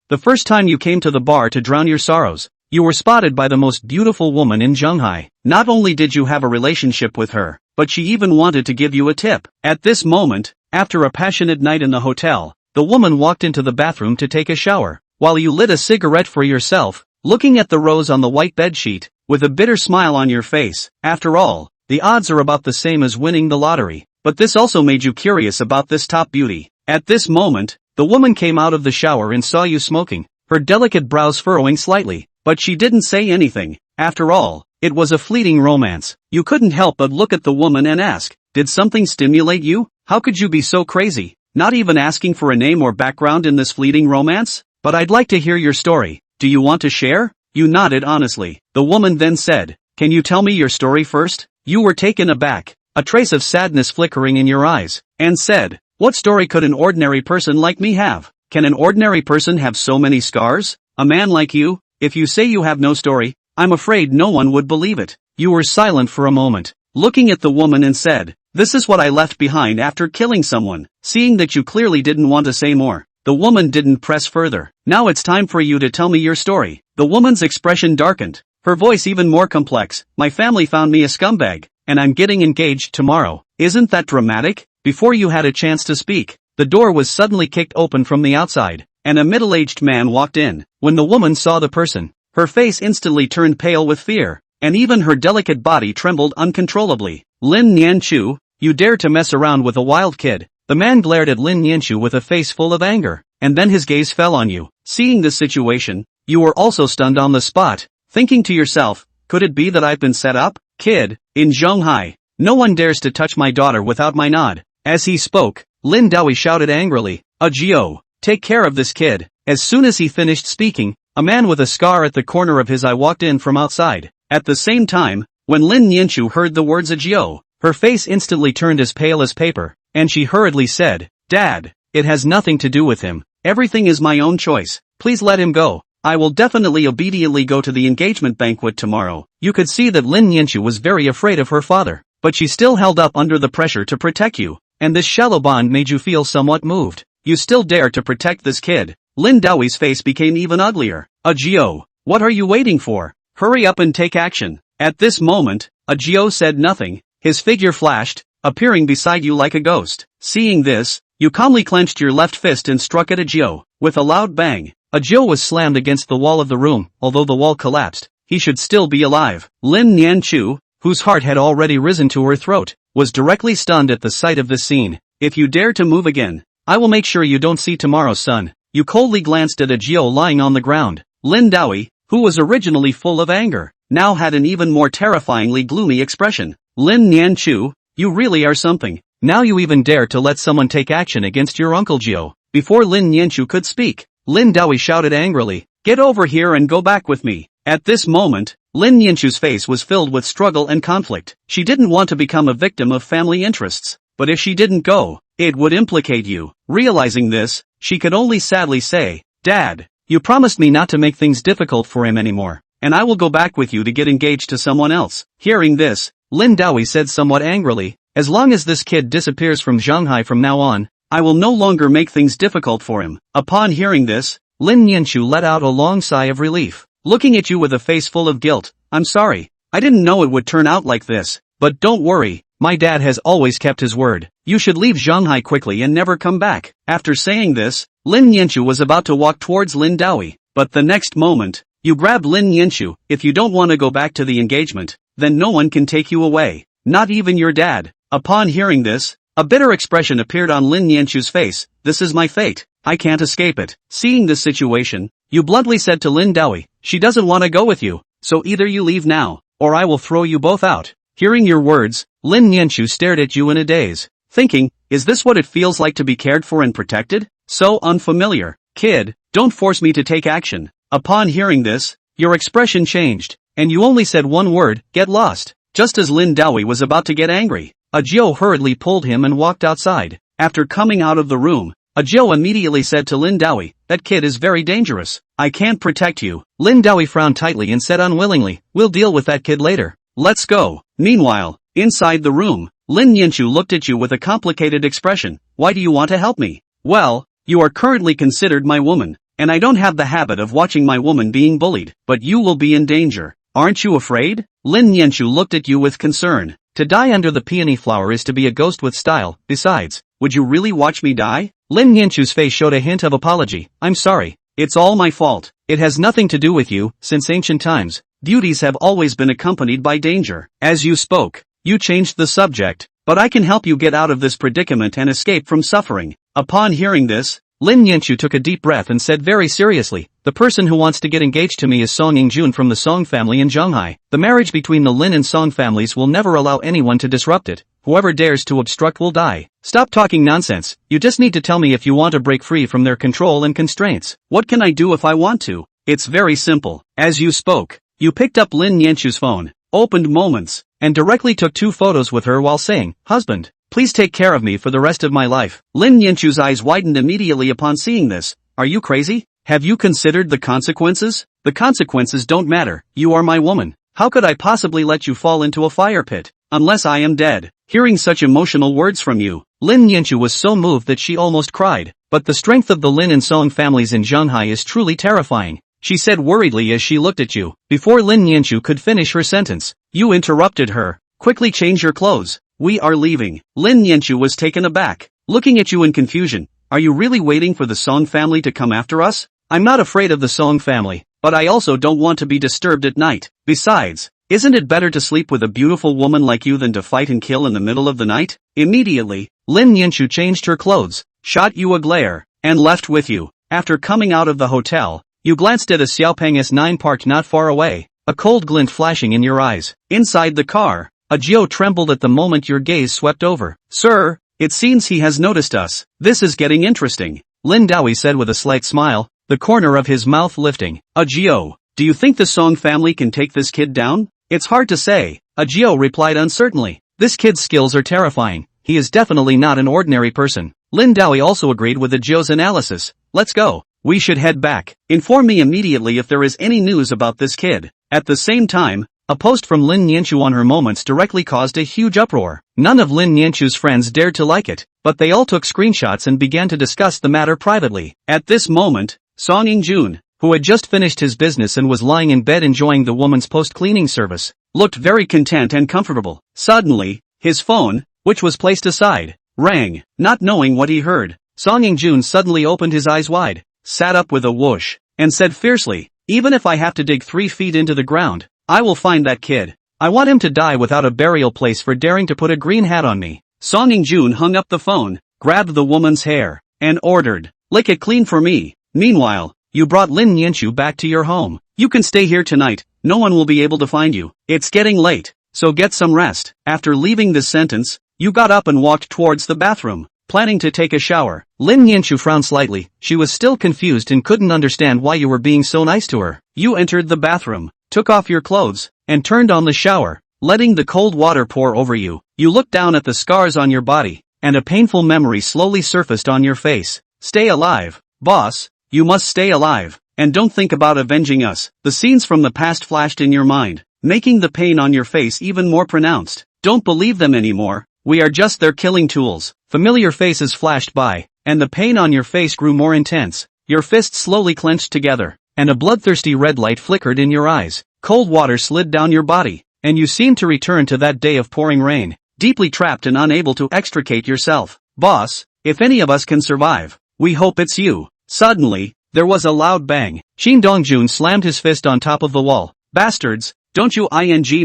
The first time you came to the bar to drown your sorrows, you were spotted by the most beautiful woman in Shanghai. Not only did you have a relationship with her, but she even wanted to give you a tip. At this moment, after a passionate night in the hotel, the woman walked into the bathroom to take a shower, while you lit a cigarette for yourself, looking at the rose on the white bedsheet, with a bitter smile on your face. After all, the odds are about the same as winning the lottery, but this also made you curious about this top beauty. At this moment, the woman came out of the shower and saw you smoking, her delicate brows furrowing slightly, but she didn't say anything. After all, it was a fleeting romance. You couldn't help but look at the woman and ask, did something stimulate you? How could you be so crazy, not even asking for a name or background in this fleeting romance? But I'd like to hear your story. Do you want to share? You nodded honestly. The woman then said, can you tell me your story first? You were taken aback, a trace of sadness flickering in your eyes, and said, what story could an ordinary person like me have? Can an ordinary person have so many scars? A man like you? If you say you have no story, I'm afraid no one would believe it. You were silent for a moment, looking at the woman and said, this is what I left behind after killing someone. Seeing that you clearly didn't want to say more, the woman didn't press further. Now it's time for you to tell me your story. The woman's expression darkened, her voice even more complex. My family found me a scumbag, and I'm getting engaged tomorrow. Isn't that dramatic? Before you had a chance to speak, the door was suddenly kicked open from the outside, and a middle-aged man walked in. When the woman saw the person, her face instantly turned pale with fear, and even her delicate body trembled uncontrollably. Lin Nianchu, you dare to mess around with a wild kid? The man glared at Lin Nianchu with a face full of anger, and then his gaze fell on you. Seeing this situation, you were also stunned on the spot, thinking to yourself, could it be that I've been set up? Kid, in Shanghai, no one dares to touch my daughter without my nod. As he spoke, Lin Dawi shouted angrily, Gio, take care of this kid. As soon as he finished speaking, a man with a scar at the corner of his eye walked in from outside. At the same time, when Lin Nianchu heard the words Gio, her face instantly turned as pale as paper, and she hurriedly said, Dad, it has nothing to do with him. Everything is my own choice. Please let him go. I will definitely obediently go to the engagement banquet tomorrow. You could see that Lin Nianchu was very afraid of her father, but she still held up under the pressure to protect you, and this shallow bond made you feel somewhat moved. You still dare to protect this kid? Lin Dawi's face became even uglier. Gio, what are you waiting for? Hurry up and take action. At this moment, Gio said nothing. His figure flashed, appearing beside you like a ghost. Seeing this, you calmly clenched your left fist and struck at Gio. With a loud bang, Gio was slammed against the wall of the room. Although the wall collapsed, he should still be alive. Lin Nianchu, whose heart had already risen to her throat, was directly stunned at the sight of this scene. If you dare to move again, I will make sure you don't see tomorrow's sun. You coldly glanced at Gio lying on the ground. Lin Dawi, who was originally full of anger, now had an even more terrifyingly gloomy expression. Lin Nianchu, you really are something. Now you even dare to let someone take action against your uncle Gio. Before Lin Nianchu could speak, Lin Dawi shouted angrily, get over here and go back with me. At this moment, Lin Nianchu's face was filled with struggle and conflict. She didn't want to become a victim of family interests, but if she didn't go, it would implicate you. Realizing this, she could only sadly say, Dad, you promised me not to make things difficult for him anymore, and I will go back with you to get engaged to someone else. Hearing this, Lin Dawi said somewhat angrily, as long as this kid disappears from Shanghai from now on, I will no longer make things difficult for him. Upon hearing this, Lin Nianchu let out a long sigh of relief, looking at you with a face full of guilt. I'm sorry, I didn't know it would turn out like this, but don't worry, my dad has always kept his word. You should leave Shanghai quickly and never come back. After saying this, Lin Nianchu was about to walk towards Lin Dawi, but the next moment, you grabbed Lin Nianchu. If you don't want to go back to the engagement, then no one can take you away, not even your dad. Upon hearing this, a bitter expression appeared on Lin Nianchu's face. This is my fate. I can't escape it. Seeing this situation, you bluntly said to Lin Dawi, she doesn't want to go with you, so either you leave now, or I will throw you both out. Hearing your words, Lin Nianchu stared at you in a daze, thinking, is this what it feels like to be cared for and protected? So unfamiliar. Kid, don't force me to take action. Upon hearing this, your expression changed, and you only said one word, get lost. Just as Lin Dawi was about to get angry, Gio hurriedly pulled him and walked outside. After coming out of the room, Gio immediately said to Lin Dawi, that kid is very dangerous. I can't protect you. Lin Dawi frowned tightly and said unwillingly, we'll deal with that kid later. Let's go. Meanwhile, inside the room, Lin Nianchu looked at you with a complicated expression. Why do you want to help me? Well, you are currently considered my woman. and I don't have the habit of watching my woman being bullied, but you will be in danger. Aren't you afraid? Lin Yanchu looked at you with concern. To die under the peony flower is to be a ghost with style. Besides, would you really watch me die? Lin Yanchu's face showed a hint of apology. I'm sorry. It's all my fault. It has nothing to do with you. Since ancient times, duties have always been accompanied by danger. As you spoke, you changed the subject, but I can help you get out of this predicament and escape from suffering. Upon hearing this, Lin Yanchu took a deep breath and said very seriously, the person who wants to get engaged to me is Song Yingjun from the Song family in Zhonghai. The marriage between the Lin and Song families will never allow anyone to disrupt it. Whoever dares to obstruct will die. Stop talking nonsense. You just need to tell me if you want to break free from their control and constraints. What can I do if I want to? It's very simple. As you spoke, you picked up Lin Yanchu's phone, opened Moments, and directly took 2 photos with her while saying, "Husband, please take care of me for the rest of my life." Lin Yanchu's eyes widened immediately upon seeing this. Are you crazy? Have you considered the consequences? The consequences don't matter. You are my woman. How could I possibly let you fall into a fire pit? Unless I am dead. Hearing such emotional words from you, Lin Yanchu was so moved that she almost cried. But the strength of the Lin and Song families in Zhonghai is truly terrifying, she said worriedly as she looked at you. Before Lin Yanchu could finish her sentence, you interrupted her. Quickly change your clothes. We are leaving. Lin Yanchu was taken aback, looking at you in confusion. Are you really waiting for the Song family to come after us? I'm not afraid of the Song family, but I also don't want to be disturbed at night. Besides, isn't it better to sleep with a beautiful woman like you than to fight and kill in the middle of the night? Immediately, Lin Yanchu changed her clothes, shot you a glare, and left with you. After coming out of the hotel, you glanced at a Xiaopeng S9 parked not far away, a cold glint flashing in your eyes. Inside the car, a Jiao trembled at the moment your gaze swept over. Sir, it seems he has noticed us. This is getting interesting, Lin Daoi said with a slight smile, the corner of his mouth lifting. Jiao, do you think the Song family can take this kid down? It's hard to say, Jiao replied uncertainly. This kid's skills are terrifying. He is definitely not an ordinary person. Lin Daoi also agreed with Jiao's analysis. Let's go. We should head back. Inform me immediately if there is any news about this kid. At the same time, a post from Lin Yanchu on her Moments directly caused a huge uproar. None of Lin Yanchu's friends dared to like it, but they all took screenshots and began to discuss the matter privately. At this moment, Song Yingjun, who had just finished his business and was lying in bed enjoying the woman's post-cleaning service, looked very content and comfortable. Suddenly, his phone, which was placed aside, rang. Not knowing what he heard, Song Yingjun suddenly opened his eyes wide, sat up with a whoosh, and said fiercely, even if I have to dig 3 feet into the ground, I will find that kid. I want him to die without a burial place for daring to put a green hat on me. Song Yingjun hung up the phone, grabbed the woman's hair, and ordered, lick it clean for me. Meanwhile, you brought Lin Yanchu back to your home. You can stay here tonight, no one will be able to find you. It's getting late, so get some rest. After leaving this sentence, you got up and walked towards the bathroom, planning to take a shower. Lin Yanchu frowned slightly. She was still confused and couldn't understand why you were being so nice to her. You entered the bathroom, took off your clothes, and turned on the shower, letting the cold water pour over you. You looked down at the scars on your body, and a painful memory slowly surfaced on your face. Stay alive, boss. You must stay alive, and don't think about avenging us. The scenes from the past flashed in your mind, making the pain on your face even more pronounced. Don't believe them anymore. We are just their killing tools. Familiar faces flashed by, and the pain on your face grew more intense. Your fists slowly clenched together, and a bloodthirsty red light flickered in your eyes. Cold water slid down your body, and you seemed to return to that day of pouring rain, deeply trapped and unable to extricate yourself. Boss, if any of us can survive, we hope it's you. Suddenly, there was a loud bang. Qin Dongjun slammed his fist on top of the wall. Bastards, don't you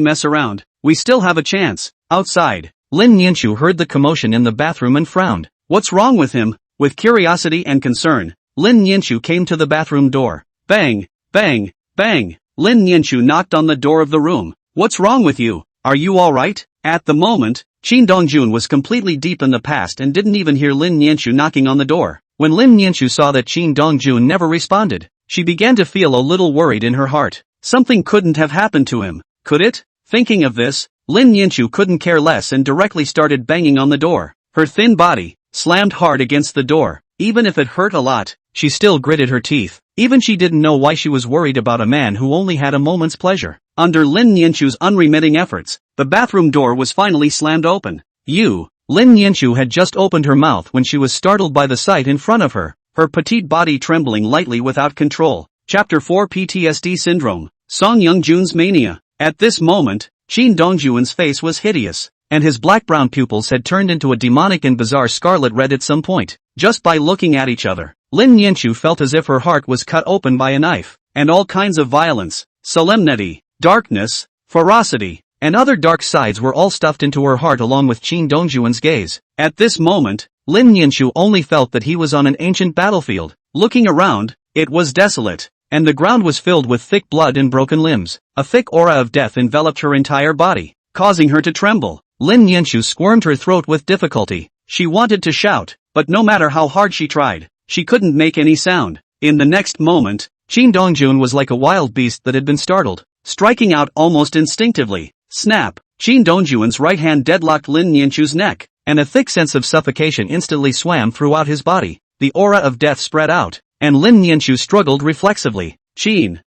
mess around. We still have a chance. Outside, Lin Yanchu heard the commotion in the bathroom and frowned. What's wrong with him? With curiosity and concern, Lin Yanchu came to the bathroom door. Bang, bang, bang. Lin Yanchu knocked on the door of the room. What's wrong with you? Are you alright? At the moment, Qin Dongjun was completely deep in the past and didn't even hear Lin Yanchu knocking on the door. When Lin Yanchu saw that Qin Dongjun never responded, she began to feel a little worried in her heart. Something couldn't have happened to him, could it? Thinking of this, Lin Yanchu couldn't care less and directly started banging on the door. Her thin body slammed hard against the door. Even if it hurt a lot, she still gritted her teeth. Even she didn't know why she was worried about a man who only had a moment's pleasure. Under Lin Yanchu's unremitting efforts, the bathroom door was finally slammed open. Lin Yanchu had just opened her mouth when she was startled by the sight in front of her. her petite body trembling lightly without control. Chapter 4 PTSD Syndrome, Song Young-jun's Mania. At this moment, Shin Dong-jun's face was hideous, and his black-brown pupils had turned into a demonic and bizarre scarlet red at some point. Just by looking at each other, Lin Yanchu felt as if her heart was cut open by a knife, and all kinds of violence, solemnity, darkness, ferocity, and other dark sides were all stuffed into her heart along with Shin Dong-jun's gaze. At this moment, Lin Yanchu only felt that he was on an ancient battlefield. Looking around, it was desolate, and the ground was filled with thick blood and broken limbs. A thick aura of death enveloped her entire body, causing her to tremble. Lin Yanchu squirmed her throat with difficulty. She wanted to shout, but no matter how hard she tried, she couldn't make any sound. In the next moment, Shin Dong-jun was like a wild beast that had been startled, striking out almost instinctively. Snap! Shin Dong-jun's right hand deadlocked Lin Yanchu's neck, and a thick sense of suffocation instantly swam throughout his body. The aura of death spread out, and Lin Yanchu struggled reflexively. Shin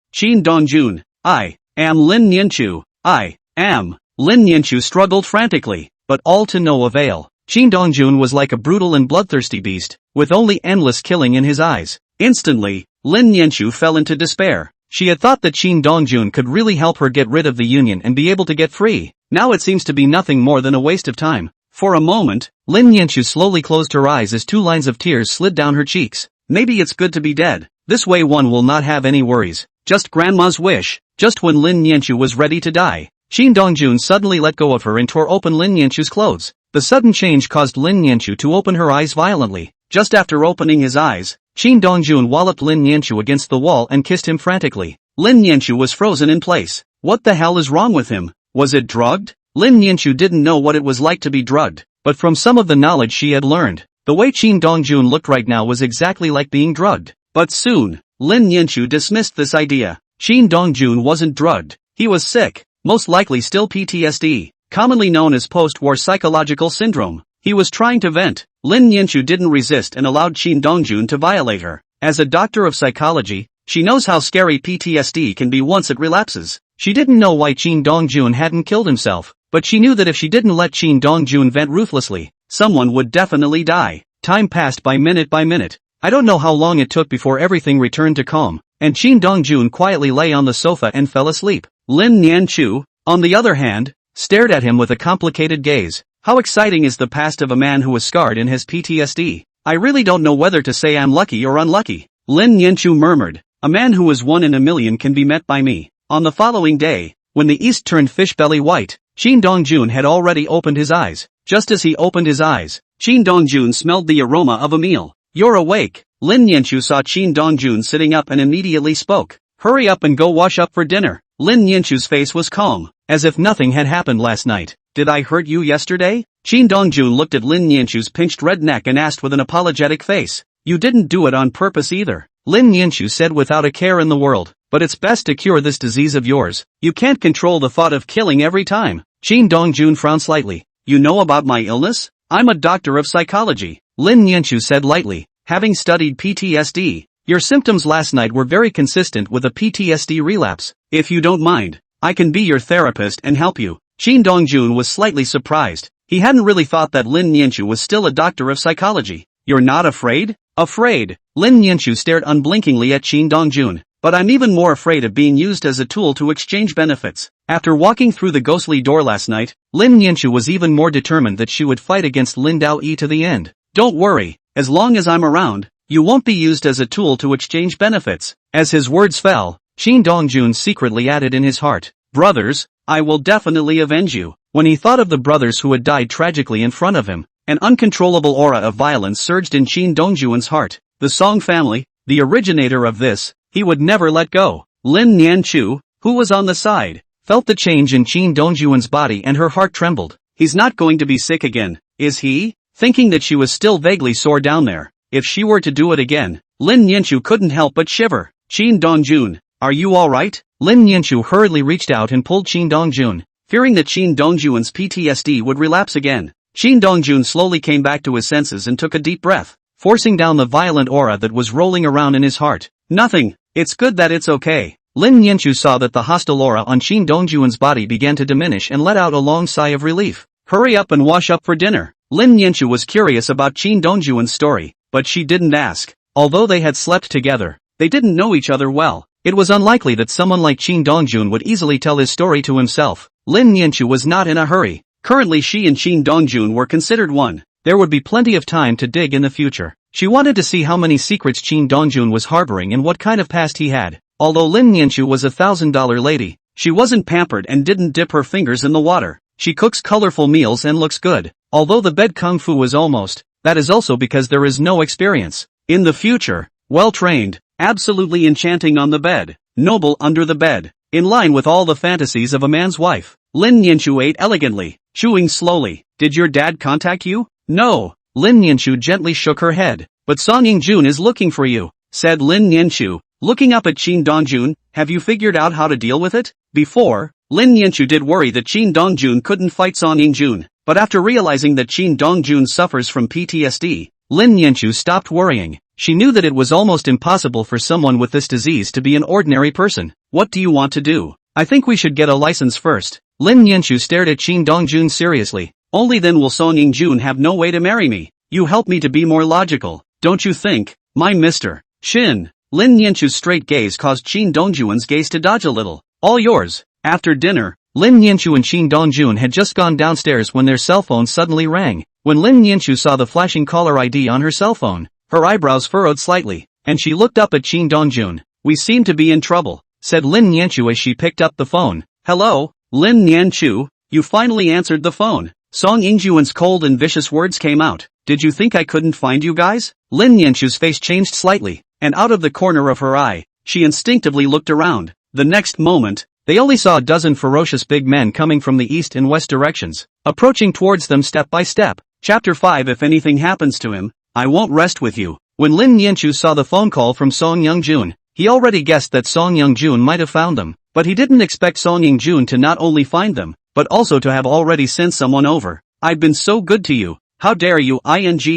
Dong-jun, I am Lin Yanchu, I am. Lin Yanchu struggled frantically, but all to no avail. Shin Dong-jun was like a brutal and bloodthirsty beast, with only endless killing in his eyes. Instantly, Lin Yanchu fell into despair. She had thought that Shin Dong-jun could really help her get rid of the union and be able to get free. Now it seems to be nothing more than a waste of time. For a moment, Lin Yanchu slowly closed her eyes as 2 lines of tears slid down her cheeks. Maybe it's good to be dead. This way one will not have any worries. Just grandma's wish. Just when Lin Yanchu was ready to die, Shin Dong-jun suddenly let go of her and tore open Lin Yanchu's clothes. The sudden change caused Lin Yanchu to open her eyes violently. Just after opening his eyes, Shin Dong-jun walloped Lin Yanchu against the wall and kissed him frantically. Lin Yanchu was frozen in place. What the hell is wrong with him? Was it drugged? Lin Yanchu didn't know what it was like to be drugged, but from some of the knowledge she had learned, the way Shin Dong-jun looked right now was exactly like being drugged. But soon, Lin Yanchu dismissed this idea. Shin Dong-jun wasn't drugged. He was sick, most likely still PTSD, commonly known as post-war psychological syndrome. He was trying to vent. Lin Yanchu didn't resist and allowed Shin Dong-jun to violate her. As a doctor of psychology, she knows how scary PTSD can be once it relapses. She didn't know why Shin Dong-jun hadn't killed himself, but she knew that if she didn't let Shin Dong-jun vent ruthlessly, someone would definitely die. Time passed by minute. I don't know how long it took before everything returned to calm, and Shin Dong-jun quietly lay on the sofa and fell asleep. Lin Yanchu, on the other hand, stared at him with a complicated gaze. How exciting is the past of a man who was scarred and has PTSD. I really don't know whether to say I'm lucky or unlucky. Lin Yanchu murmured. A man who is 1 in a million can be met by me. On the following day, when the east turned fish belly white, Shin Dong-jun had already opened his eyes. Just as he opened his eyes, Shin Dong-jun smelled the aroma of a meal. You're awake. Lin Yanchu saw Shin Dong-jun sitting up and immediately spoke. Hurry up and go wash up for dinner. Lin Yanchu's face was calm, as if nothing had happened last night. Did I hurt you yesterday? Shin Dong-jun looked at Lin Yanchu's pinched red neck and asked with an apologetic face. You didn't do it on purpose either. Lin Yanchu said without a care in the world. But it's best to cure this disease of yours. You can't control the thought of killing every time. Shin Dong-jun frowned slightly. You know about my illness? I'm a doctor of psychology. Lin Yanchu said lightly. Having studied PTSD, your symptoms last night were very consistent with a PTSD relapse. If you don't mind, I can be your therapist and help you. Shin Dong-jun was slightly surprised. He hadn't really thought that Lin Yanchu was still a doctor of psychology. You're not afraid? Afraid? Lin Yanchu stared unblinkingly at Shin Dong-jun. But I'm even more afraid of being used as a tool to exchange benefits. After walking through the ghostly door last night, Lin Yanchu was even more determined that she would fight against Lin Dao-yi to the end. Don't worry, as long as I'm around, you won't be used as a tool to exchange benefits. As his words fell, Shin Dong-jun secretly added in his heart, brothers, I will definitely avenge you. When he thought of the brothers who had died tragically in front of him, an uncontrollable aura of violence surged in Shin Dong-jun's heart. The Song family, the originator of this, he would never let go. Lin Yanchu, who was on the side, felt the change in Shin Dong-jun's body and her heart trembled. He's not going to be sick again, is he? Thinking that she was still vaguely sore down there. If she were to do it again, Lin Yanchu couldn't help but shiver. Shin Dong-jun, are you alright? Lin Yanchu hurriedly reached out and pulled Shin Dong-jun, fearing that Shin Dong-jun's PTSD would relapse again. Shin Dong-jun slowly came back to his senses and took a deep breath, forcing down the violent aura that was rolling around in his heart. Nothing. It's good that it's okay. Lin Yanchu saw that the hostile aura on Shin Dong-jun's body began to diminish and let out a long sigh of relief. Hurry up and wash up for dinner. Lin Yanchu was curious about Shin Dong-jun's story, but she didn't ask. Although they had slept together, they didn't know each other well. It was unlikely that someone like Shin Dongjun would easily tell his story to himself. Lin Nianchu was not in a hurry. Currently she and Shin Dongjun were considered one. There would be plenty of time to dig in the future. She wanted to see how many secrets Shin Dongjun was harboring and what kind of past he had. Although Lin Nianchu was a $1,000 lady, she wasn't pampered and didn't dip her fingers in the water. She cooks colorful meals and looks good. Although the bed kung fu was almost, that is also because there is no experience. In the future, well-trained, absolutely enchanting on the bed, noble under the bed, in line with all the fantasies of a man's wife. Lin Nianchu ate elegantly, chewing slowly. Did your dad contact you? No. Lin Nianchu gently shook her head. But Song Yingjun is looking for you, said Lin Nianchu, looking up at Shin Dongjun. Have you figured out how to deal with it? Before, Lin Nianchu did worry that Shin Dongjun couldn't fight Song Yingjun, but after realizing that Shin Dongjun suffers from PTSD, Lin Nianchu stopped worrying. She knew that it was almost impossible for someone with this disease to be an ordinary person. What do you want to do? I think we should get a license first. Lin Nianchu stared at Shin Dongjun seriously. Only then will Song Yingjun have no way to marry me. You help me to be more logical, don't you think, my Mr. Shin? Lin Nianchu's straight gaze caused Shin Dongjun's gaze to dodge a little. All yours. After dinner, Lin Nianchu and Shin Dongjun had just gone downstairs when their cell phone suddenly rang. When Lin Nianchu saw the flashing caller ID on her cell phone, her eyebrows furrowed slightly, and she looked up at Shin Dongjun. We seem to be in trouble, said Lin Nianchu as she picked up the phone. Hello, Lin Nianchu, you finally answered the phone. Song Yingjun's cold and vicious words came out. Did you think I couldn't find you guys? Lin Nianchu's face changed slightly, and out of the corner of her eye, she instinctively looked around. The next moment, they only saw a dozen ferocious big men coming from the east and west directions, approaching towards them step by step. Chapter 5. If anything happens to him, I won't rest with you. When Lin Nianchu saw the phone call from Song Yingjun, he already guessed that Song Yingjun might have found them, but he didn't expect Song Yingjun to not only find them, but also to have already sent someone over. I've been so good to you. How dare you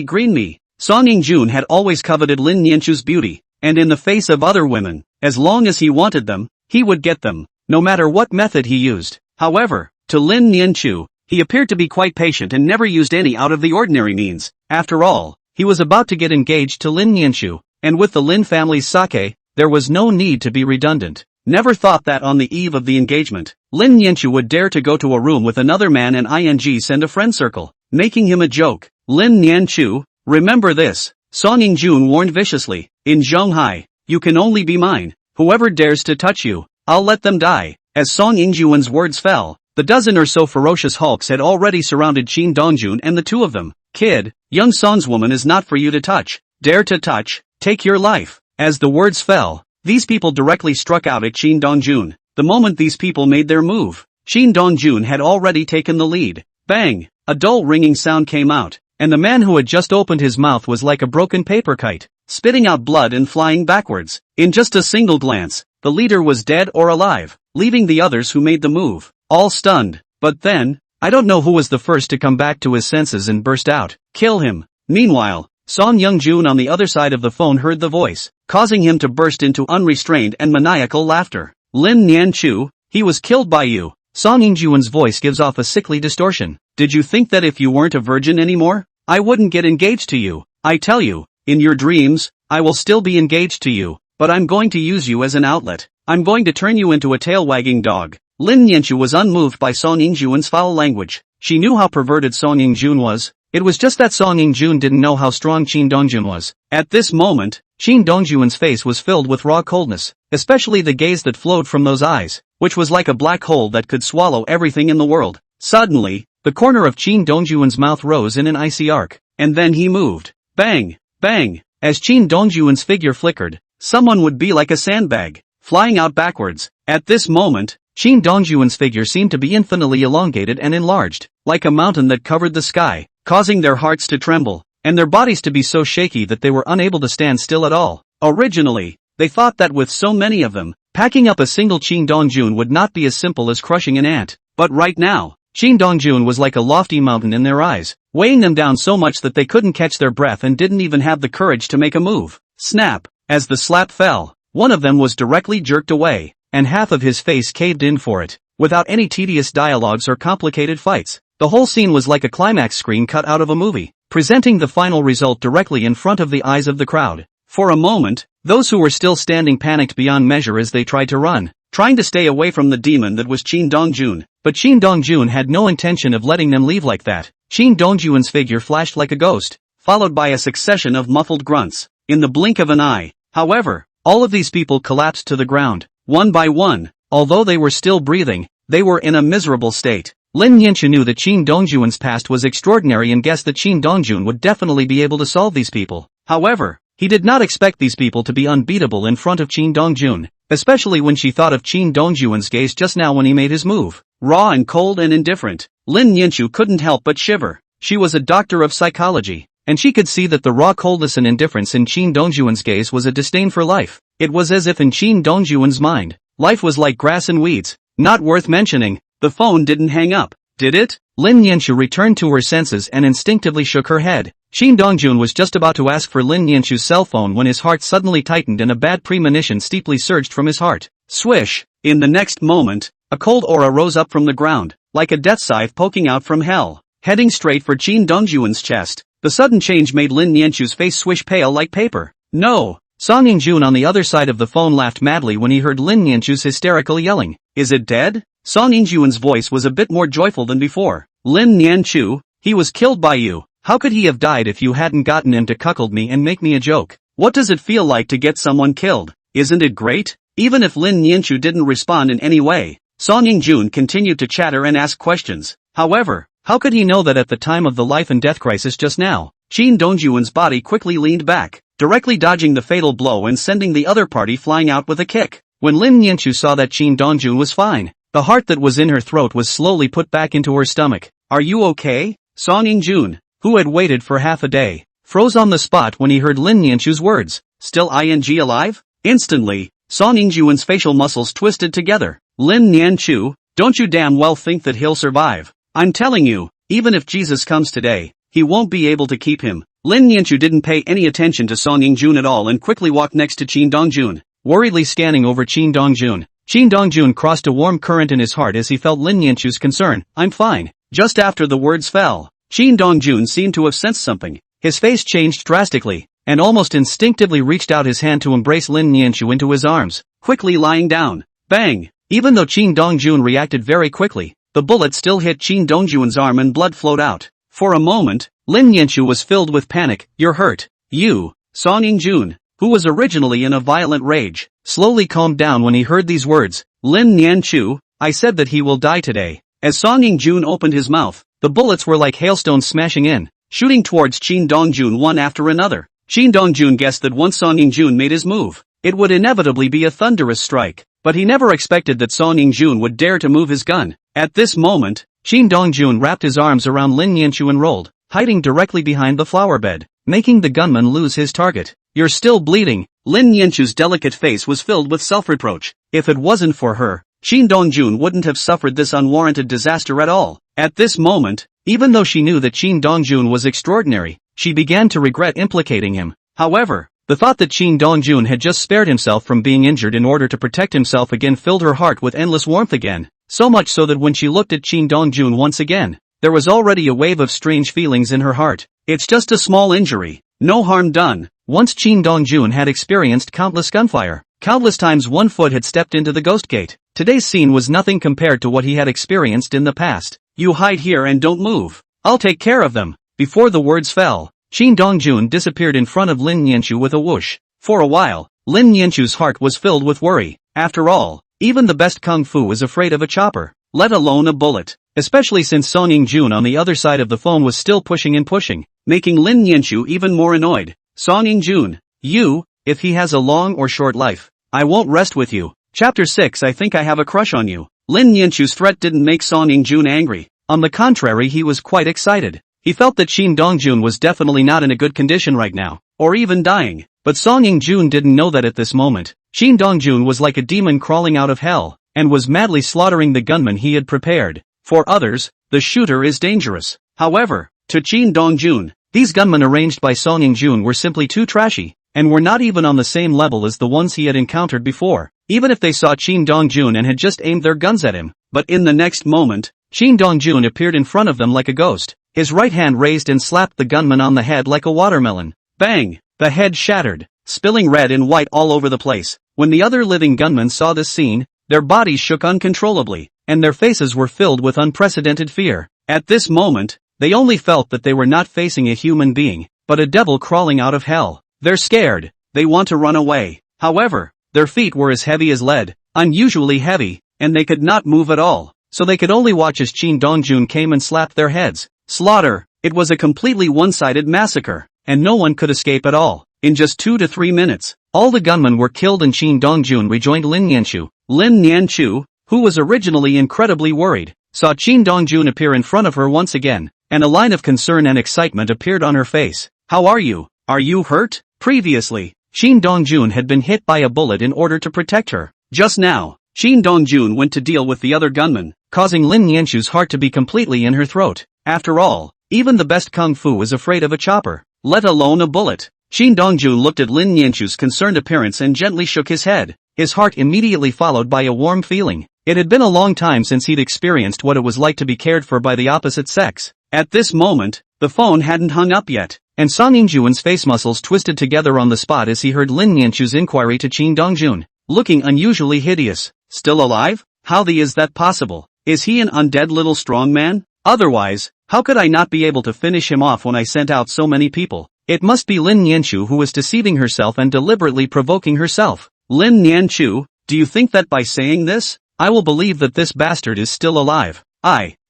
green me? Song Yingjun had always coveted Lin Nianchu's beauty, and in the face of other women, as long as he wanted them, he would get them, no matter what method he used. However, to Lin Nianchu, he appeared to be quite patient and never used any out of the ordinary means. After all, he was about to get engaged to Lin Nianchu, and with the Lin family's sake, there was no need to be redundant. Never thought that on the eve of the engagement, Lin Nianchu would dare to go to a room with another man and send a friend circle, making him a joke. Lin Nianchu, remember this, Song Yingjun warned viciously. In Zhonghai, you can only be mine. Whoever dares to touch you, I'll let them die. As Song Yingjun's words fell, the dozen or so ferocious hulks had already surrounded Shin Dongjun and the two of them. Kid, young Song's woman is not for you to touch. Dare to touch, take your life. As the words fell, these people directly struck out at Shin Dongjun. The moment these people made their move, Shin Dongjun had already taken the lead. Bang! A dull ringing sound came out, and the man who had just opened his mouth was like a broken paper kite, spitting out blood and flying backwards. In just a single glance, the leader was dead or alive, leaving the others who made the move all stunned. But then, I don't know who was the first to come back to his senses and burst out, "Kill him!" Meanwhile, Song Yingjun on the other side of the phone heard the voice, causing him to burst into unrestrained and maniacal laughter. Lin Nianchu, he was killed by you. Song Yingjun's voice gives off a sickly distortion. Did you think that if you weren't a virgin anymore, I wouldn't get engaged to you? I tell you, in your dreams, I will still be engaged to you, but I'm going to use you as an outlet. I'm going to turn you into a tail-wagging dog. Lin Nianchu was unmoved by Song Yingjun's foul language. She knew how perverted Song Yingjun was. It was just that Song Yingjun didn't know how strong Shin Dongjun was. At this moment, Shin Dongjun's face was filled with raw coldness, especially the gaze that flowed from those eyes, which was like a black hole that could swallow everything in the world. Suddenly, the corner of Shin Dongjun's mouth rose in an icy arc, and then he moved. Bang! Bang! As Shin Dongjun's figure flickered, someone would be like a sandbag, flying out backwards. At this moment, Shin Dongjun's figure seemed to be infinitely elongated and enlarged, like a mountain that covered the sky, causing their hearts to tremble, and their bodies to be so shaky that they were unable to stand still at all. Originally, they thought that with so many of them, packing up a single Shin Dongjun would not be as simple as crushing an ant. But right now, Shin Dongjun was like a lofty mountain in their eyes, weighing them down so much that they couldn't catch their breath and didn't even have the courage to make a move. Snap! As the slap fell, one of them was directly jerked away, and half of his face caved in for it. Without any tedious dialogues or complicated fights, the whole scene was like a climax screen cut out of a movie, presenting the final result directly in front of the eyes of the crowd. For a moment, those who were still standing panicked beyond measure as they tried to run, trying to stay away from the demon that was Chin Dong-jun. But Chin Dong-jun had no intention of letting them leave like that. Chin Dong-jun's figure flashed like a ghost, followed by a succession of muffled grunts. In the blink of an eye, however, all of these people collapsed to the ground, one by one. Although they were still breathing, they were in a miserable state. Lin Yanchu knew that Chin Dong-jun's past was extraordinary and guessed that Chin Dong-jun would definitely be able to solve these people. However, he did not expect these people to be unbeatable in front of Chin Dong-jun, especially when she thought of Chin Dong-jun's gaze just now when he made his move. Raw and cold and indifferent, Lin Yanchu couldn't help but shiver. She was a doctor of psychology, and she could see that the raw coldness and indifference in Chin Dong-jun's gaze was a disdain for life. It was as if in Chin Dong-jun's mind, life was like grass and weeds, not worth mentioning. The phone didn't hang up, did it? Lin Yanchu returned to her senses and instinctively shook her head. Chin Dong-jun was just about to ask for Lin Yanchu's cell phone when his heart suddenly tightened and a bad premonition steeply surged from his heart. Swish! In the next moment, a cold aura rose up from the ground, like a death scythe poking out from hell, heading straight for Chin Dong-jun's chest. The sudden change made Lin Yanchu's face swish pale like paper. No! Song In-jun on the other side of the phone laughed madly when he heard Lin Yanchu's hysterical yelling. Is it dead? Song In-jun's voice was a bit more joyful than before. Lin Yanchu, he was killed by you. How could he have died if you hadn't gotten him to cuckold me and make me a joke? What does it feel like to get someone killed? Isn't it great? Even if Lin Yanchu didn't respond in any way, Song In-jun continued to chatter and ask questions. However, how could he know that at the time of the life and death crisis just now, Chin Dong-jun's body quickly leaned back, directly dodging the fatal blow and sending the other party flying out with a kick. When Lin Yanchu saw that Chin Dong-jun was fine, the heart that was in her throat was slowly put back into her stomach. Are you okay? Song In-jun, who had waited for half a day, froze on the spot when he heard Lin Yanchu's words. Still ing alive? Instantly, Song In-jun's facial muscles twisted together. Lin Yanchu, don't you damn well think that he'll survive? I'm telling you, even if Jesus comes today, he won't be able to keep him. Lin Yanchu didn't pay any attention to Song In-jun at all and quickly walked next to Chin Dong-jun, worriedly scanning over Chin Dong-jun. Chin Dong-jun crossed a warm current in his heart as he felt Lin Yanchu's concern. I'm fine. Just after the words fell, Chin Dong-jun seemed to have sensed something. His face changed drastically, and almost instinctively reached out his hand to embrace Lin Yanchu into his arms, quickly lying down. Bang! Even though Chin Dong-jun reacted very quickly, the bullet still hit Chin Dong-jun's arm and blood flowed out. For a moment, Lin Yanchu was filled with panic. You're hurt. You, Song In-jun, who was originally in a violent rage, slowly calmed down when he heard these words. Lin Yanchu, I said that he will die today. As Song In-jun opened his mouth, the bullets were like hailstones smashing in, shooting towards Chin Dong-jun one after another. Chin Dong-jun guessed that once Song In-jun made his move, it would inevitably be a thunderous strike, but he never expected that Song In-jun would dare to move his gun. At this moment, Chin Dong-jun wrapped his arms around Lin Yanchu and rolled, hiding directly behind the flower bed, making the gunman lose his target. You're still bleeding. Lin Yanchu's delicate face was filled with self-reproach. If it wasn't for her, Chin Dong-jun wouldn't have suffered this unwarranted disaster at all. At this moment, even though she knew that Chin Dong-jun was extraordinary, she began to regret implicating him. However, the thought that Chin Dong-jun had just spared himself from being injured in order to protect himself again filled her heart with endless warmth again, so much so that when she looked at Chin Dong-jun once again, there was already a wave of strange feelings in her heart. It's just a small injury, no harm done. Once Chin Dong-jun had experienced countless gunfire. Countless times one foot had stepped into the ghost gate. Today's scene was nothing compared to what he had experienced in the past. You hide here and don't move. I'll take care of them. Before the words fell, Chin Dong-jun disappeared in front of Lin Yanchu with a whoosh. For a while, Lin Yanchu's heart was filled with worry. After all, even the best kung fu is afraid of a chopper, let alone a bullet. Especially since Song In-jun on the other side of the phone was still pushing and pushing, making Lin Yanchu even more annoyed. Song In-jun, you, if he has a long or short life, I won't rest with you. Chapter 6 I think I have a crush on you. Lin Yanchu's threat didn't make Song In-jun angry. On the contrary, he was quite excited. He felt that Chin Dong-jun was definitely not in a good condition right now, or even dying. But Song In-jun didn't know that at this moment, Chin Dong-jun was like a demon crawling out of hell, and was madly slaughtering the gunman he had prepared. For others, the shooter is dangerous. However, to Chin Dong-jun, these gunmen arranged by Song In-jun were simply too trashy, and were not even on the same level as the ones he had encountered before, even if they saw Chin Dong-jun and had just aimed their guns at him. But in the next moment, Chin Dong-jun appeared in front of them like a ghost, his right hand raised and slapped the gunman on the head like a watermelon. Bang! The head shattered. spilling red and white all over the place. When the other living gunmen saw this scene, their bodies shook uncontrollably, and their faces were filled with unprecedented fear. At this moment, they only felt that they were not facing a human being, but a devil crawling out of hell. They're scared. They want to run away. However, their feet were as heavy as lead, unusually heavy, and they could not move at all. So they could only watch as Chin Dongjun came and slapped their heads. Slaughter. It was a completely one-sided massacre, and no one could escape at all. In just 2 to 3 minutes, all the gunmen were killed and Chin Dongjun rejoined Lin Nianchu. Lin Nianchu, who was originally incredibly worried, saw Chin Dongjun appear in front of her once again, and a line of concern and excitement appeared on her face. How are you? Are you hurt? Previously, Chin Dongjun had been hit by a bullet in order to protect her. Just now, Chin Dongjun went to deal with the other gunman, causing Lin Nianchu's heart to be completely in her throat. After all, even the best kung fu is afraid of a chopper, let alone a bullet. Chin Dongjun looked at Lin Nianchu's concerned appearance and gently shook his head, his heart immediately followed by a warm feeling. It had been a long time since he'd experienced what it was like to be cared for by the opposite sex. At this moment, the phone hadn't hung up yet, and Song Yingjuan's face muscles twisted together on the spot as he heard Lin Nianchu's inquiry to Chin Dongjun, looking unusually hideous. Still alive? How is that possible? Is he an undead little strong man? Otherwise, how could I not be able to finish him off when I sent out so many people? It must be Lin Nianchu who was deceiving herself and deliberately provoking herself. Lin Nianchu, do you think that by saying this, I will believe that this bastard is still alive?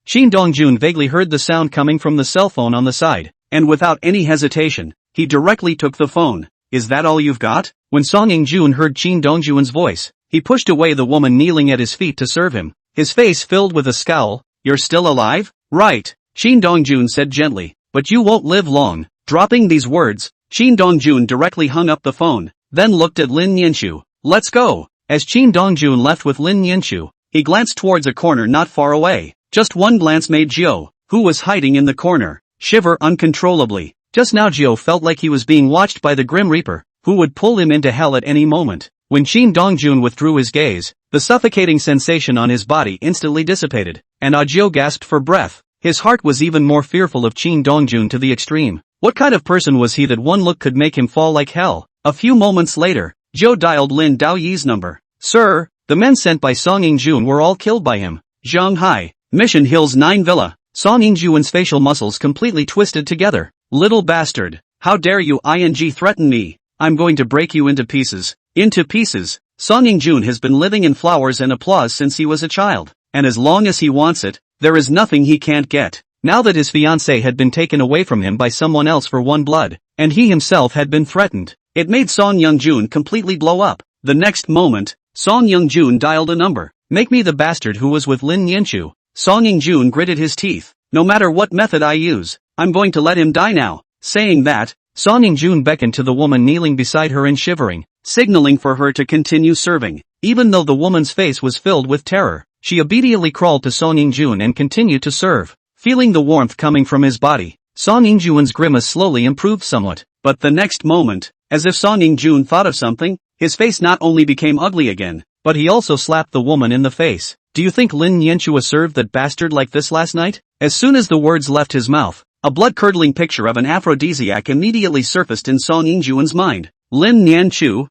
Chin Dongjun vaguely heard the sound coming from the cell phone on the side, and without any hesitation, he directly took the phone. Is that all you've got? When Song Yingjun heard Chin Dongjun's voice, he pushed away the woman kneeling at his feet to serve him, his face filled with a scowl. You're still alive? Right, Chin Dongjun said gently, but you won't live long. Dropping these words, Chin Dongjun directly hung up the phone, then looked at Lin Nianchu. Let's go. As Chin Dongjun left with Lin Nianchu, he glanced towards a corner not far away. Just one glance made Jiao, who was hiding in the corner, shiver uncontrollably. Just now Jiao felt like he was being watched by the Grim Reaper, who would pull him into hell at any moment. When Chin Dongjun withdrew his gaze, the suffocating sensation on his body instantly dissipated, and Jiao gasped for breath. His heart was even more fearful of Chin Dongjun to the extreme. What kind of person was he that one look could make him fall like hell? A few moments later, Jiao dialed Lin Daoyi's number. Sir, the men sent by Song Yingjun were all killed by him. Zhanghai, Mission Hills 9 Villa. Song Yingjun's facial muscles completely twisted together. Little bastard, how dare you threaten me? I'm going to break you into pieces. Into pieces. Song Yingjun has been living in flowers and applause since he was a child, and as long as he wants it, there is nothing he can't get. Now that his fiancée had been taken away from him by someone else for one blood, and he himself had been threatened, it made Song Yingjun completely blow up. The next moment, Song Yingjun dialed a number. Make me the bastard who was with Lin Nianchu. Song Yingjun gritted his teeth. No matter what method I use, I'm going to let him die now. Saying that, Song Yingjun beckoned to the woman kneeling beside her and shivering, signaling for her to continue serving. Even though the woman's face was filled with terror, she obediently crawled to Song Yingjun and continued to serve. Feeling the warmth coming from his body, Song Yingjun's grimace slowly improved somewhat, but the next moment, as if Song Yingjun thought of something, his face not only became ugly again, but he also slapped the woman in the face. Do you think Lin Nianchu served that bastard like this last night? As soon as the words left his mouth, a blood-curdling picture of an aphrodisiac immediately surfaced in Song Yingjun's mind. Lin Nianchu,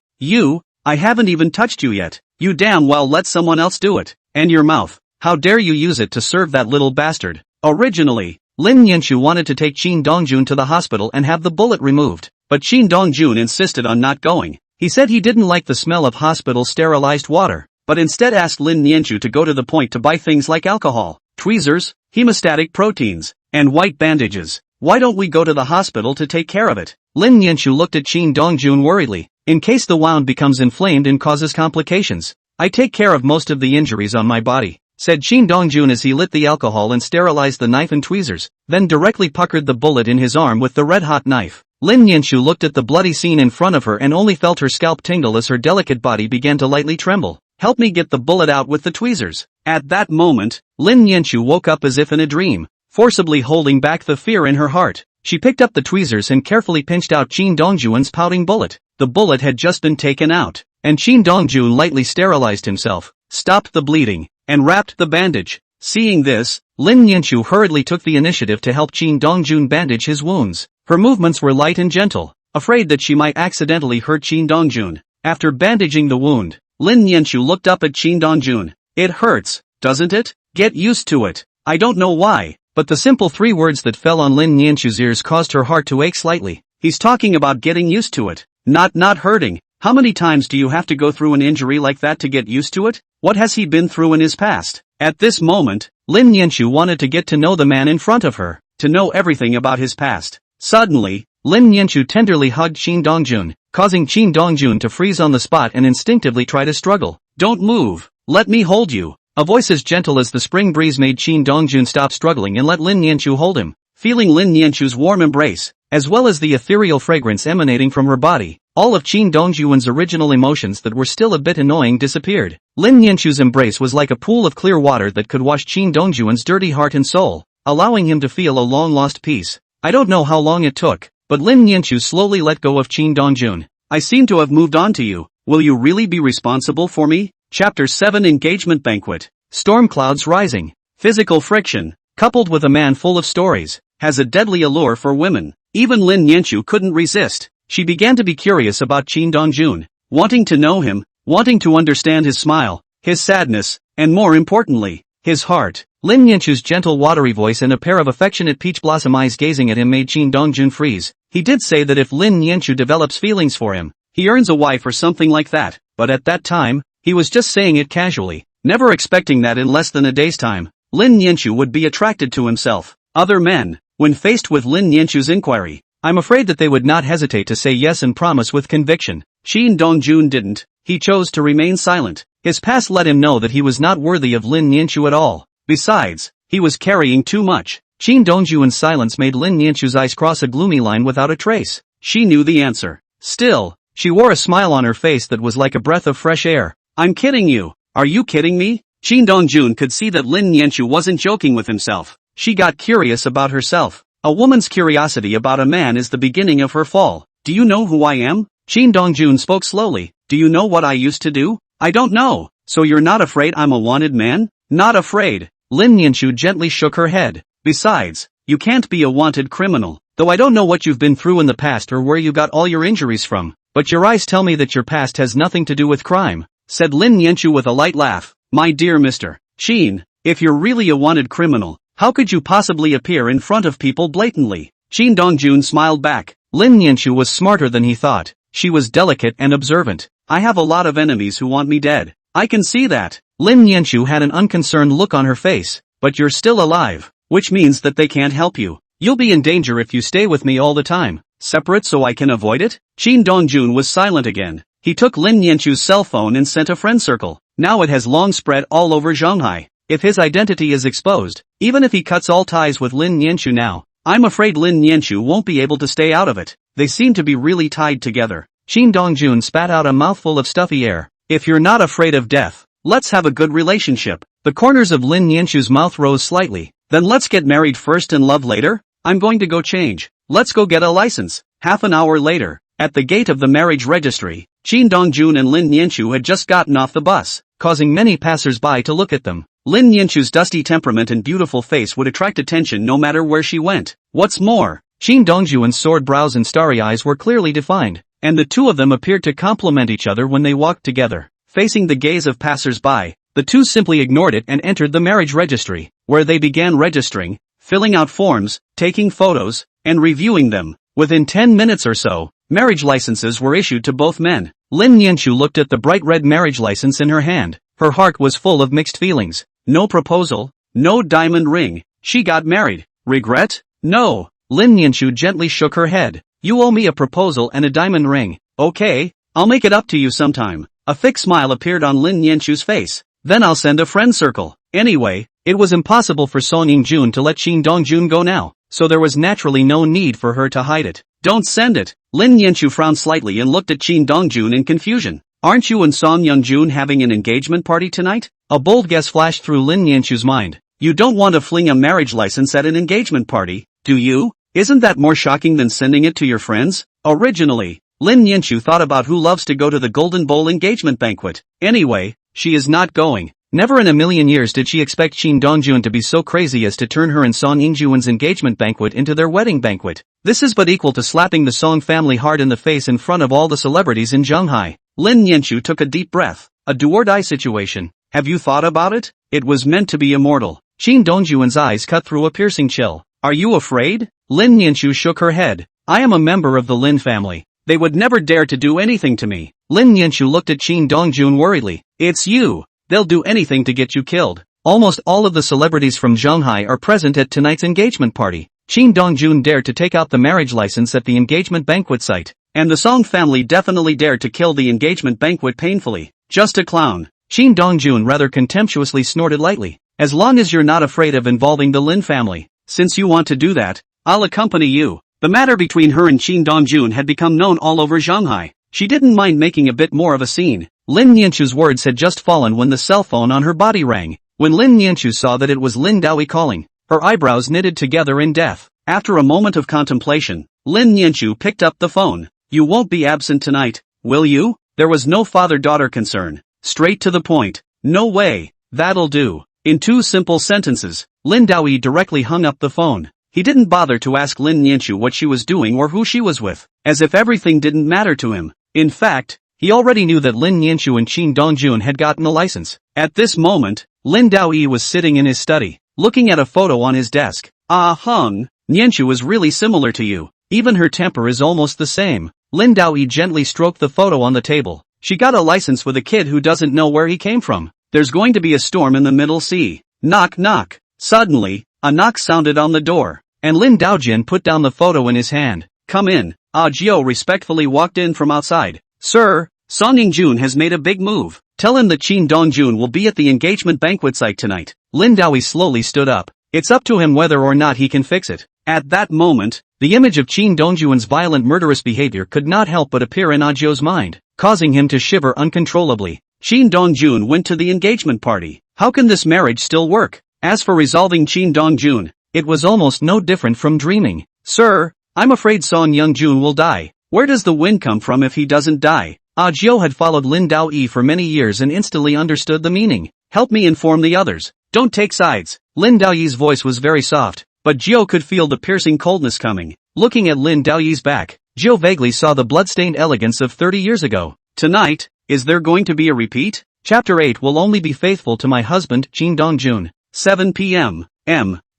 I haven't even touched you yet. You damn well let someone else do it. And your mouth, how dare you use it to serve that little bastard? Originally, Lin Nianchu wanted to take Chin Dongjun to the hospital and have the bullet removed, but Chin Dongjun insisted on not going. He said he didn't like the smell of hospital sterilized water, but instead asked Lin Nianchu to go to the point to buy things like alcohol, tweezers, hemostatic proteins, and white bandages. Why don't we go to the hospital to take care of it? Lin Nianchu looked at Chin Dongjun worriedly. In case the wound becomes inflamed and causes complications, I take care of most of the injuries on my body, said Chin Dongjun as he lit the alcohol and sterilized the knife and tweezers, then directly puckered the bullet in his arm with the red-hot knife. Lin Nianchu looked at the bloody scene in front of her and only felt her scalp tingle as her delicate body began to lightly tremble. Help me get the bullet out with the tweezers. At that moment, Lin Nianchu woke up as if in a dream, forcibly holding back the fear in her heart. She picked up the tweezers and carefully pinched out Chin Dongjun's pouting bullet. The bullet had just been taken out, and Chin Dongjun lightly sterilized himself, stopped the bleeding, and wrapped the bandage. Seeing this, Lin Nianchu hurriedly took the initiative to help Chin Dongjun bandage his wounds. Her movements were light and gentle, afraid that she might accidentally hurt Chin Dongjun. After bandaging the wound, Lin Nianchu looked up at Chin Dongjun. It hurts, doesn't it? Get used to it. I don't know why, but the simple 3 words that fell on Lin Nianchu's ears caused her heart to ache slightly. He's talking about getting used to it. Not hurting. How many times do you have to go through an injury like that to get used to it? What has he been through in his past? At this moment, Lin Nianchu wanted to get to know the man in front of her, to know everything about his past. Suddenly, Lin Nianchu tenderly hugged Chin Dongjun, causing Chin Dongjun to freeze on the spot and instinctively try to struggle. Don't move. Let me hold you. A voice as gentle as the spring breeze made Chin Dongjun stop struggling and let Lin Nianchu hold him. Feeling Lin Nianchu's warm embrace, as well as the ethereal fragrance emanating from her body, all of Chin Dongjun's original emotions that were still a bit annoying disappeared. Lin Nianchu's embrace was like a pool of clear water that could wash Chin Dongjun's dirty heart and soul, allowing him to feel a long-lost peace. I don't know how long it took, but Lin Nianchu slowly let go of Chin Dongjun. I seem to have moved on to you. Will you really be responsible for me? Chapter 7 Engagement Banquet. Storm clouds rising. Physical friction, coupled with a man full of stories, has a deadly allure for women. Even Lin Nianchu couldn't resist. She began to be curious about Chin Dongjun, wanting to know him, wanting to understand his smile, his sadness, and more importantly, his heart. Lin Nianchu's gentle watery voice and a pair of affectionate peach blossom eyes gazing at him made Chin Dongjun freeze. He did say that if Lin Nianchu develops feelings for him, he earns a wife or something like that, but at that time, he was just saying it casually, never expecting that in less than a day's time, Lin Nianchu would be attracted to himself. Other men, when faced with Lin Nianchu's inquiry, I'm afraid that they would not hesitate to say yes and promise with conviction. Chin Dongjun didn't. He chose to remain silent. His past let him know that he was not worthy of Lin Nianchu at all. Besides, he was carrying too much. Chin Dongjun's silence made Lin Nianchu's eyes cross a gloomy line without a trace. She knew the answer. Still, she wore a smile on her face that was like a breath of fresh air. I'm kidding you. Are you kidding me? Chin Dongjun could see that Lin Nianchu wasn't joking with himself. She got curious about herself. A woman's curiosity about a man is the beginning of her fall. Do you know who I am? Chin Dongjun spoke slowly. Do you know what I used to do? I don't know. So you're not afraid I'm a wanted man? Not afraid. Lin Nianchu gently shook her head. Besides, you can't be a wanted criminal. Though I don't know what you've been through in the past or where you got all your injuries from, but your eyes tell me that your past has nothing to do with crime, said Lin Nianchu with a light laugh. My dear Mr. Chin, if you're really a wanted criminal, how could you possibly appear in front of people blatantly? Chin Dongjun smiled back. Lin Nianchu was smarter than he thought. She was delicate and observant. I have a lot of enemies who want me dead. I can see that. Lin Nianchu had an unconcerned look on her face. But you're still alive, which means that they can't help you. You'll be in danger if you stay with me all the time. Separate so I can avoid it? Chin Dongjun was silent again. He took Lin Nianchu's cell phone and sent a friend circle. Now it has long spread all over Shanghai. If his identity is exposed, even if he cuts all ties with Lin Nianchu now, I'm afraid Lin Nianchu won't be able to stay out of it. They seem to be really tied together. Chin Dongjun spat out a mouthful of stuffy air. If you're not afraid of death, let's have a good relationship. The corners of Lin Nianchu's mouth rose slightly. Then let's get married first and love later? I'm going to go change. Let's go get a license. Half an hour later, at the gate of the marriage registry, Chin Dongjun and Lin Nianchu had just gotten off the bus, causing many passers-by to look at them. Lin Nianchu's dusty temperament and beautiful face would attract attention no matter where she went. What's more, Chin Dongjun's sword brows and starry eyes were clearly defined, and the two of them appeared to complement each other when they walked together. Facing the gaze of passers-by, the two simply ignored it and entered the marriage registry, where they began registering, filling out forms, taking photos, and reviewing them. Within 10 minutes or so, marriage licenses were issued to both men. Lin Nianchu looked at the bright red marriage license in her hand. Her heart was full of mixed feelings. No proposal, no diamond ring. She got married. Regret? No. Lin Nianchu gently shook her head. You owe me a proposal and a diamond ring. Okay, I'll make it up to you sometime. A thick smile appeared on Lin Nianchu's face. Then I'll send a friend circle. Anyway, it was impossible for Song Yingjun to let Chin Dongjun go now, so there was naturally no need for her to hide it. Don't send it. Lin Nianchu frowned slightly and looked at Chin Dongjun in confusion. Aren't you and Song Yingjun having an engagement party tonight? A bold guess flashed through Lin Nianchu's mind. You don't want to fling a marriage license at an engagement party, do you? Isn't that more shocking than sending it to your friends? Originally, Lin Nianchu thought about who loves to go to the Golden Bowl engagement banquet. Anyway, she is not going. Never in a million years did she expect Chin Dongjun to be so crazy as to turn her and Song Yingjun's engagement banquet into their wedding banquet. This is but equal to slapping the Song family hard in the face in front of all the celebrities in Shanghai. Lin Yanchu took a deep breath. A do-or-die situation. Have you thought about it? It was meant to be immortal. Qin Dongjuan's eyes cut through a piercing chill. Are you afraid? Lin Yanchu shook her head. I am a member of the Lin family. They would never dare to do anything to me. Lin Yanchu looked at Qin Dongjuan worriedly. It's you. They'll do anything to get you killed. Almost all of the celebrities from Shanghai are present at tonight's engagement party. Qin Dongjuan dared to take out the marriage license at the engagement banquet site. And the Song family definitely dared to kill the engagement banquet painfully. Just a clown. Qin Dongjuan rather contemptuously snorted lightly. As long as you're not afraid of involving the Lin family. Since you want to do that, I'll accompany you. The matter between her and Qin Dongjuan had become known all over Shanghai. She didn't mind making a bit more of a scene. Lin Yanchu's words had just fallen when the cell phone on her body rang. When Lin Yanchu saw that it was Lin Daoyi calling, her eyebrows knitted together in death. After a moment of contemplation, Lin Yanchu picked up the phone. You won't be absent tonight, will you? There was no father-daughter concern. Straight to the point. No way. That'll do. In 2 simple sentences, Lin Daoyi directly hung up the phone. He didn't bother to ask Lin Yanchu what she was doing or who she was with, as if everything didn't matter to him. In fact, he already knew that Lin Yanchu and Qin Dongjuan had gotten a license. At this moment, Lin Daoyi was sitting in his study, looking at a photo on his desk. Ah Hung, Yanchu is really similar to you. Even her temper is almost the same. Lin Daoyi gently stroked the photo on the table. She got a license with a kid who doesn't know where he came from. There's going to be a storm in the Middle Sea. Knock knock. Suddenly, a knock sounded on the door, and Lin Daojian put down the photo in his hand. Come in. Ah Jiao respectfully walked in from outside. Sir, Song Yingjun has made a big move. Tell him that Qin Dongjun will be at the engagement banquet site tonight. Lin Daoyi slowly stood up. It's up to him whether or not he can fix it. At that moment, the image of Qin Dongjuan's violent murderous behavior could not help but appear in Ajio's mind, causing him to shiver uncontrollably. Qin Dongjun went to the engagement party. How can this marriage still work? As for resolving Qin Dongjun, it was almost no different from dreaming. Sir, I'm afraid Song Yongjun will die. Where does the wind come from if he doesn't die? Ajio had followed Lin Daoyi for many years and instantly understood the meaning. Help me inform the others. Don't take sides. Lin Daoyi's voice was very soft, but Jiao could feel the piercing coldness coming. Looking at Lin Daoyi's back, Jiao vaguely saw the blood-stained elegance of 30 years ago. Tonight, is there going to be a repeat? Chapter 8 will only be faithful to my husband, Qin Dongjun. 7 p.m.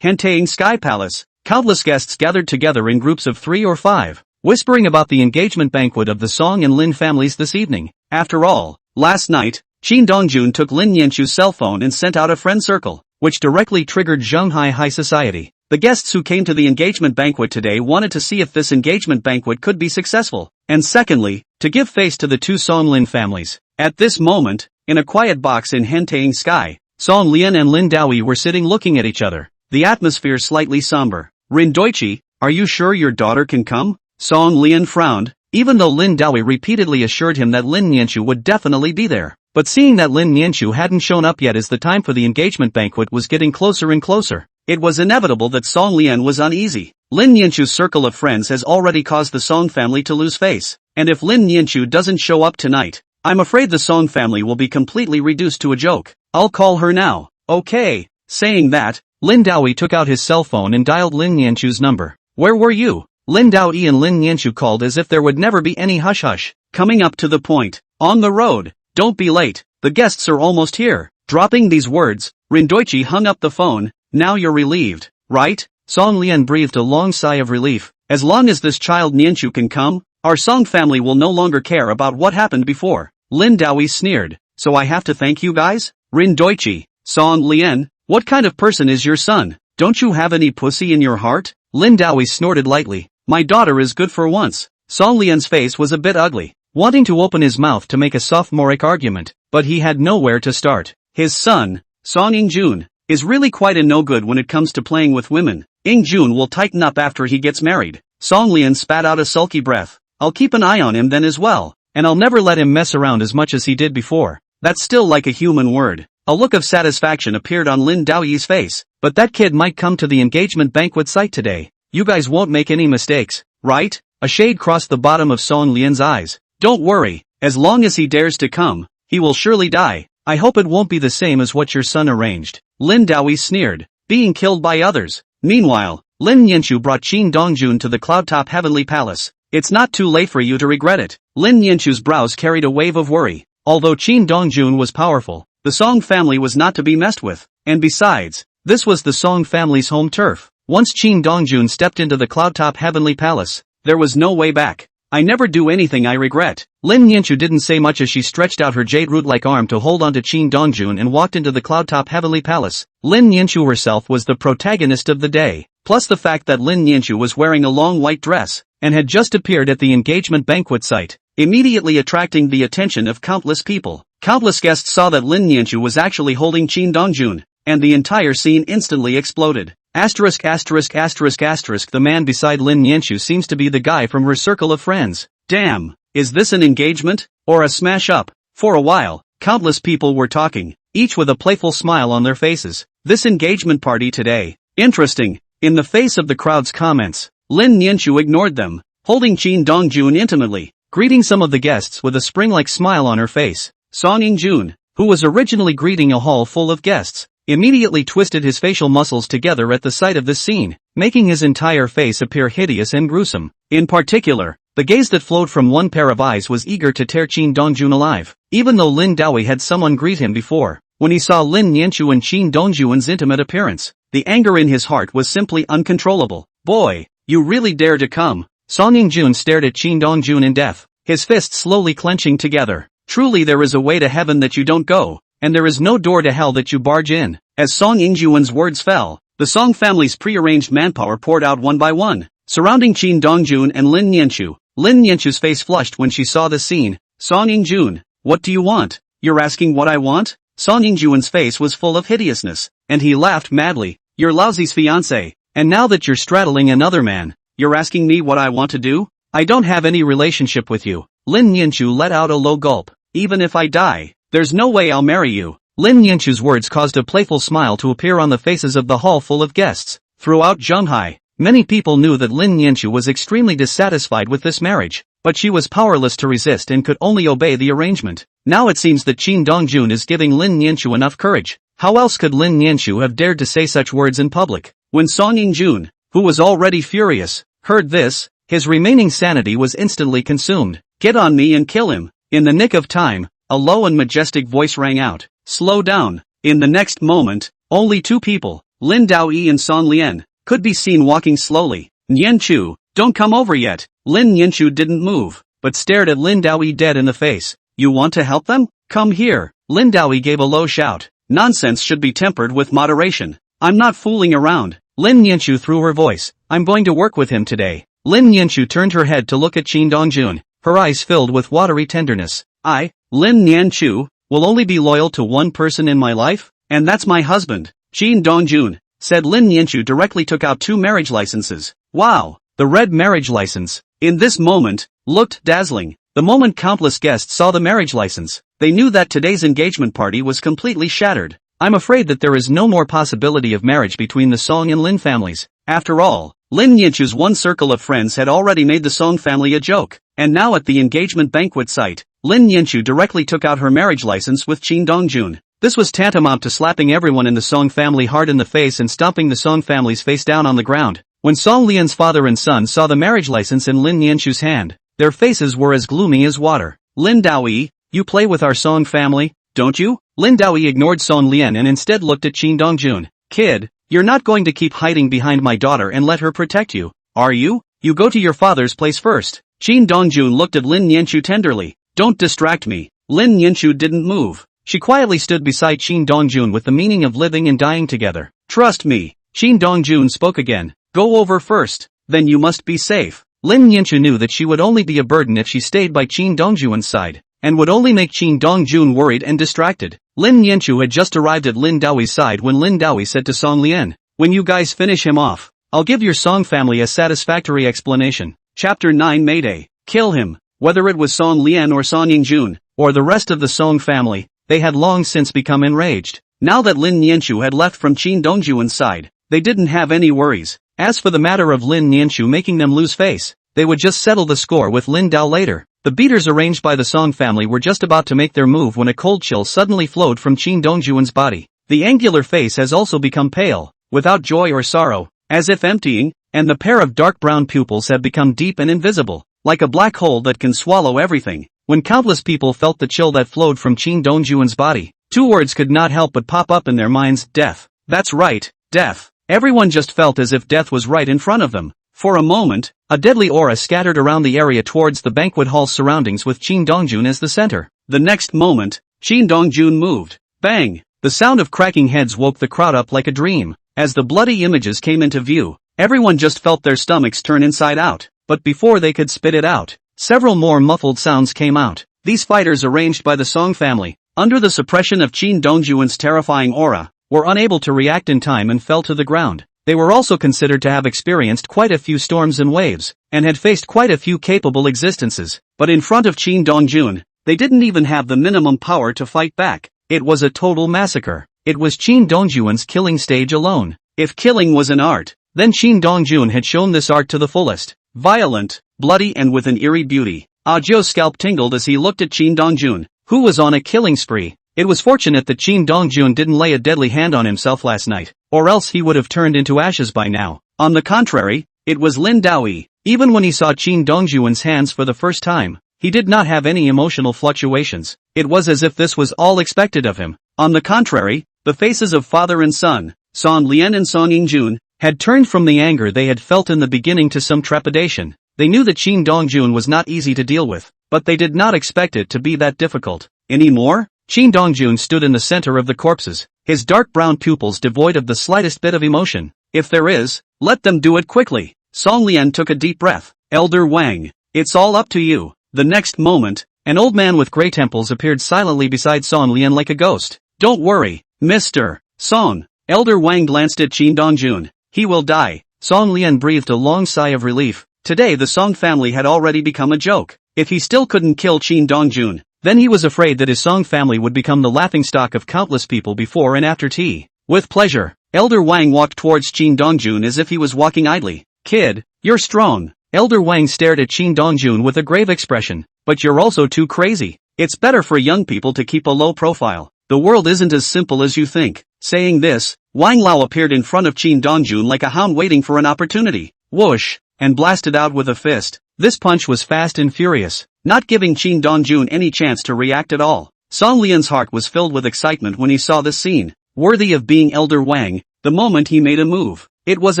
Hantaeing Sky Palace. Countless guests gathered together in groups of 3 or 5, whispering about the engagement banquet of the Song and Lin families this evening. After all, last night, Qin Dongjun took Lin Yanchu's cell phone and sent out a friend circle, which directly triggered Shanghai high society. The guests who came to the engagement banquet today wanted to see if this engagement banquet could be successful, and secondly, to give face to the 2 Song Lin families. At this moment, in a quiet box in Hantaeing Sky, Song Lian and Lin Daoyi were sitting looking at each other, the atmosphere slightly somber. Rin Doichi, are you sure your daughter can come? Song Lian frowned, even though Lin Daoyi repeatedly assured him that Lin Yanchu would definitely be there. But seeing that Lin Yanchu hadn't shown up yet as the time for the engagement banquet was getting closer and closer, it was inevitable that Song Lian was uneasy. Lin Yanchu's circle of friends has already caused the Song family to lose face, and if Lin Yanchu doesn't show up tonight, I'm afraid the Song family will be completely reduced to a joke. I'll call her now. Okay. Saying that, Lin Daoyi took out his cell phone and dialed Lin Yanchu's number. Where were you? Lin Daoyi and Lin Yanchu called as if there would never be any hush-hush. Coming up to the point. On the road. Don't be late. The guests are almost here. Dropping these words, Rindoichi hung up the phone. Now you're relieved, right? Song Lian breathed a long sigh of relief. As long as this child Nianchu can come, our Song family will no longer care about what happened before. Lin Daoyi sneered. So I have to thank you guys? Rindoichi. Song Lian, what kind of person is your son? Don't you have any pussy in your heart? Lin Daoyi snorted lightly. My daughter is good for once. Song Lian's face was a bit ugly, wanting to open his mouth to make a sophomoric argument, but he had nowhere to start. His son, Song Yingjun, is really quite a no-good when it comes to playing with women. Yingjun will tighten up after he gets married. Song Lian spat out a sulky breath. I'll keep an eye on him then as well, and I'll never let him mess around as much as he did before. That's still like a human word. A look of satisfaction appeared on Lin Daoyi's face. But that kid might come to the engagement banquet site today. You guys won't make any mistakes, right? A shade crossed the bottom of Song Lian's eyes. Don't worry, as long as he dares to come, he will surely die. I hope it won't be the same as what your son arranged. Lin Daoyi sneered. Being killed by others. Meanwhile, Lin Yanchu brought Qin Dongjun to the cloud-top heavenly palace. It's not too late for you to regret it. Lin Yanchu's brows carried a wave of worry. Although Qin Dongjun was powerful, the Song family was not to be messed with. And besides, this was the Song family's home turf. Once Qin Dongjun stepped into the cloud-top heavenly palace, there was no way back. I never do anything I regret. Lin Yanchu didn't say much as she stretched out her jade root-like arm to hold onto Qin Dongjun and walked into the cloud-top heavenly palace. Lin Yanchu herself was the protagonist of the day. Plus the fact that Lin Yanchu was wearing a long white dress, and had just appeared at the engagement banquet site, immediately attracting the attention of countless people. Countless guests saw that Lin Yanchu was actually holding Qin Dongjun, and the entire scene instantly exploded. The man beside Lin Yanchu seems to be the guy from her circle of friends. Damn, is this an engagement? Or a smash-up? For a while, countless people were talking, each with a playful smile on their faces. This engagement party today. Interesting. In the face of the crowd's comments, Lin Yanchu ignored them, holding Qin Dongjun intimately, greeting some of the guests with a spring-like smile on her face. Song Yingjun, who was originally greeting a hall full of guests, immediately twisted his facial muscles together at the sight of this scene, making his entire face appear hideous and gruesome. In particular, the gaze that flowed from one pair of eyes was eager to tear Qin Dongjun alive. Even though Lin Daoi had someone greet him before, when he saw Lin Yanchu and Qin Dongjun's intimate appearance, the anger in his heart was simply uncontrollable. Boy, you really dare to come. Song Yingjun stared at Qin Dongjun in death, his fists slowly clenching together. Truly there is a way to heaven that you don't go, and there is no door to hell that you barge in. As Song Yingjun's words fell, the Song family's pre-arranged manpower poured out one by one, surrounding Qin Dongjun and Lin Yanchu. Lin Yanchu's face flushed when she saw the scene. Song Yingjun, what do you want? You're asking what I want? Song Yingjun's face was full of hideousness, and he laughed madly. You're Laozi's fiancé, and now that you're straddling another man, you're asking me what I want to do? I don't have any relationship with you. Lin Yanchu let out a low gulp. Even if I die, there's no way I'll marry you. Lin Yanchu's words caused a playful smile to appear on the faces of the hall full of guests. Throughout Zhenghai, many people knew that Lin Yanchu was extremely dissatisfied with this marriage, but she was powerless to resist and could only obey the arrangement. Now it seems that Qin Dongjun is giving Lin Yanchu enough courage. How else could Lin Yanchu have dared to say such words in public? When Song Yingjun, who was already furious, heard this, his remaining sanity was instantly consumed. Get on me and kill him. In the nick of time, a low and majestic voice rang out. Slow down. In the next moment, only two people, Lin Daoi and Song Lian, could be seen walking slowly. Yanchu, don't come over yet. Lin Yanchu didn't move, but stared at Lin Daoi dead in the face. You want to help them? Come here. Lin Daoi gave a low shout. Nonsense should be tempered with moderation. I'm not fooling around. Lin Yanchu threw her voice. I'm going to work with him today. Lin Yanchu turned her head to look at Qin Dongjun, her eyes filled with watery tenderness. I, Lin Yanchu, will only be loyal to one person in my life, and that's my husband. Qin Dongjun, said Lin Yanchu directly took out 2 marriage licenses. Wow, the red marriage license, in this moment, looked dazzling. The moment countless guests saw the marriage license, they knew that today's engagement party was completely shattered. I'm afraid that there is no more possibility of marriage between the Song and Lin families. After all, Lin Yanchu's one circle of friends had already made the Song family a joke, and now at the engagement banquet site, Lin Yanchu directly took out her marriage license with Qin Dongjun. This was tantamount to slapping everyone in the Song family hard in the face and stomping the Song family's face down on the ground. When Song Lian's father and son saw the marriage license in Lin Yanchu's hand, their faces were as gloomy as water. Lin Daoi, you play with our Song family, don't you? Lin Daoi ignored Song Lian and instead looked at Qin Dongjun. Kid, you're not going to keep hiding behind my daughter and let her protect you, are you? You go to your father's place first. Qin Dongjun looked at Lin Yanchu tenderly. Don't distract me. Lin Yanchu didn't move. She quietly stood beside Qin Dongjun with the meaning of living and dying together. Trust me. Qin Dongjun spoke again. Go over first. Then you must be safe. Lin Yanchu knew that she would only be a burden if she stayed by Qin Dongjun's side, and would only make Qin Dongjun worried and distracted. Lin Yanchu had just arrived at Lin Daoi's side when Lin Daoi said to Song Lian, when you guys finish him off, I'll give your Song family a satisfactory explanation. Chapter 9 Mayday. Kill him. Whether it was Song Lian or Song Yingjun, or the rest of the Song family, they had long since become enraged. Now that Lin Yanchu had left from Qin Dongjun's side, they didn't have any worries. As for the matter of Lin Yanchu making them lose face, they would just settle the score with Lin Dao later. The beaters arranged by the Song family were just about to make their move when a cold chill suddenly flowed from Qin Dongjun's body. The angular face has also become pale, without joy or sorrow, as if emptying, and the pair of dark brown pupils have become deep and invisible, like a black hole that can swallow everything. When countless people felt the chill that flowed from Chin Dongjuan's body, two words could not help but pop up in their minds: death. That's right, death. Everyone just felt as if death was right in front of them. For a moment, a deadly aura scattered around the area towards the banquet hall's surroundings with Chin Dongjun as the center. The next moment, Chin Dongjun moved. Bang! The sound of cracking heads woke the crowd up like a dream. As the bloody images came into view, everyone just felt their stomachs turn inside out. But before they could spit it out, several more muffled sounds came out. These fighters, arranged by the Song family, under the suppression of Chin Dongjuan's terrifying aura, were unable to react in time and fell to the ground. They were also considered to have experienced quite a few storms and waves, and had faced quite a few capable existences. But in front of Chin Dongjun, they didn't even have the minimum power to fight back. It was a total massacre. It was Chin Dongjuan's killing stage alone. If killing was an art, then Chin Dongjun had shown this art to the fullest. Violent, bloody, and with an eerie beauty. Zhou's scalp tingled as he looked at Chin Dongjun, who was on a killing spree. It was fortunate that Chin Dongjun didn't lay a deadly hand on himself last night, or else he would have turned into ashes by now. On the contrary, it was Lin Daoyi. Even when he saw Chin Dongjuan's hands for the first time, he did not have any emotional fluctuations. It was as if this was all expected of him. On the contrary, the faces of father and son, Song Lian and Song Yingjun, had turned from the anger they had felt in the beginning to some trepidation. They knew that Chin Dongjun was not easy to deal with, but they did not expect it to be that difficult. Anymore? Chin Dongjun stood in the center of the corpses, his dark brown pupils devoid of the slightest bit of emotion. If there is, let them do it quickly. Song Lian took a deep breath. Elder Wang, it's all up to you. The next moment, an old man with gray temples appeared silently beside Song Lian like a ghost. Don't worry, Mr. Song. Elder Wang glanced at Chin Dongjun. He will die. Song Lian breathed a long sigh of relief. Today the Song family had already become a joke. If he still couldn't kill Chin Dongjun, then he was afraid that his Song family would become the laughingstock of countless people before and after tea. With pleasure, Elder Wang walked towards Chin Dongjun as if he was walking idly. Kid, you're strong. Elder Wang stared at Chin Dongjun with a grave expression. But you're also too crazy. It's better for young people to keep a low profile. The world isn't as simple as you think. Saying this, Wang Lao appeared in front of Chin Dongjun like a hound waiting for an opportunity. Whoosh! And blasted out with a fist. This punch was fast and furious, not giving Chin Dongjun any chance to react at all. Song Lian's heart was filled with excitement when he saw this scene. Worthy of being Elder Wang, the moment he made a move. It was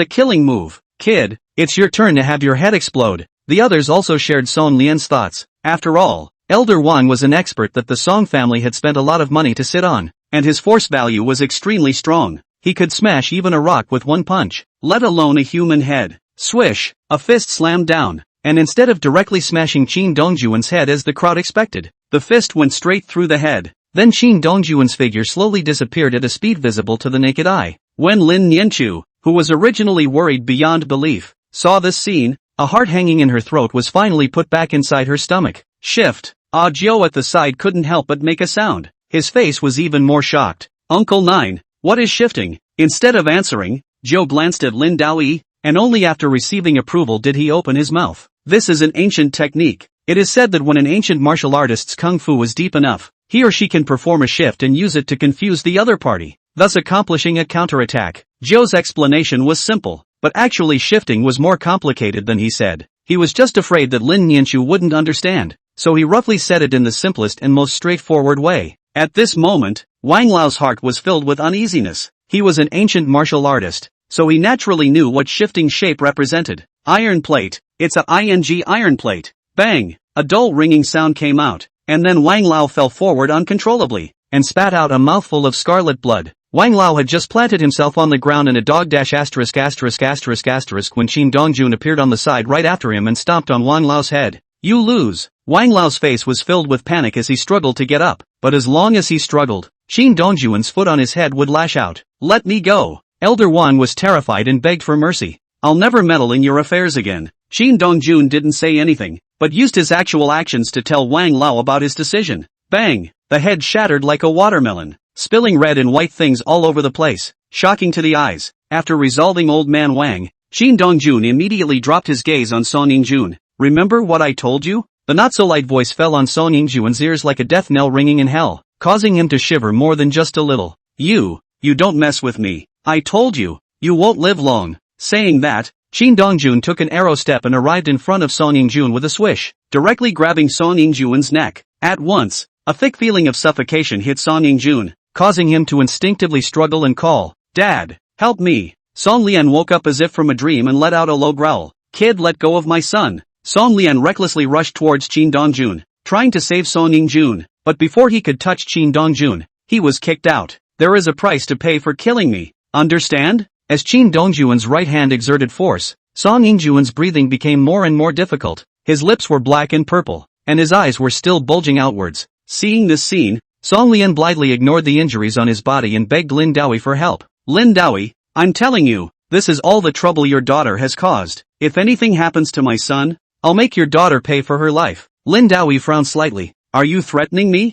a killing move. Kid, it's your turn to have your head explode. The others also shared Song Lian's thoughts. After all, Elder Wang was an expert that the Song family had spent a lot of money to sit on, and his force value was extremely strong. He could smash even a rock with one punch, let alone a human head. Swish! A fist slammed down, and instead of directly smashing Chin Dongjuan's head as the crowd expected, the fist went straight through the head. Then Chin Dongjuan's figure slowly disappeared at a speed visible to the naked eye. When Lin Nianchu, who was originally worried beyond belief, saw this scene, a heart hanging in her throat was finally put back inside her stomach. Shift! Zhou at the side couldn't help but make a sound. His face was even more shocked. Uncle Nine, what is shifting? Instead of answering, Zhou glanced at Lin Daoyi, and only after receiving approval did he open his mouth. This is an ancient technique. It is said that when an ancient martial artist's kung fu is deep enough, he or she can perform a shift and use it to confuse the other party, thus accomplishing a counterattack. Zhou's explanation was simple, but actually shifting was more complicated than he said. He was just afraid that Lin Nianchu wouldn't understand, so he roughly said it in the simplest and most straightforward way. At this moment, Wang Lao's heart was filled with uneasiness. He was an ancient martial artist, so he naturally knew what shifting shape represented. Iron plate. It's a iron plate. Bang! A dull ringing sound came out, and then Wang Lao fell forward uncontrollably, and spat out a mouthful of scarlet blood. Wang Lao had just planted himself on the ground in a dog dash asterisk when Chin Dongjun appeared on the side right after him and stomped on Wang Lao's head. You lose. Wang Lao's face was filled with panic as he struggled to get up, but as long as he struggled, Chin Dongjuan's foot on his head would lash out. Let me go. Elder Wang was terrified and begged for mercy. I'll never meddle in your affairs again. Chin Dongjun didn't say anything, but used his actual actions to tell Wang Lao about his decision. Bang! The head shattered like a watermelon, spilling red and white things all over the place, shocking to the eyes. After resolving Old Man Wang, Chin Dongjun immediately dropped his gaze on Song Yingjun. Remember what I told you? The not-so-light voice fell on Song Yingjun's ears like a death knell ringing in hell, causing him to shiver more than just a little. You don't mess with me. I told you, you won't live long. Saying that, Qin Dongjun took an arrow step and arrived in front of Song Yingjun with a swish, directly grabbing Song Yingjun's neck. At once, a thick feeling of suffocation hit Song Yingjun, causing him to instinctively struggle and call, "Dad, help me." Song Lian woke up as if from a dream and let out a low growl. "Kid, let go of my son." Song Lian recklessly rushed towards Qin Dongjun, trying to save Song Yingjun, but before he could touch Qin Dongjun, he was kicked out. "There is a price to pay for killing me. Understand?" As Qin Dongjun's right hand exerted force, Song Yingjun's breathing became more and more difficult. His lips were black and purple, and his eyes were still bulging outwards. Seeing this scene, Song Lian blithely ignored the injuries on his body and begged Lin Daoi for help. "Lin Daoi, I'm telling you, this is all the trouble your daughter has caused. If anything happens to my son, I'll make your daughter pay for her life." Lin Daoi frowned slightly. "Are you threatening me?"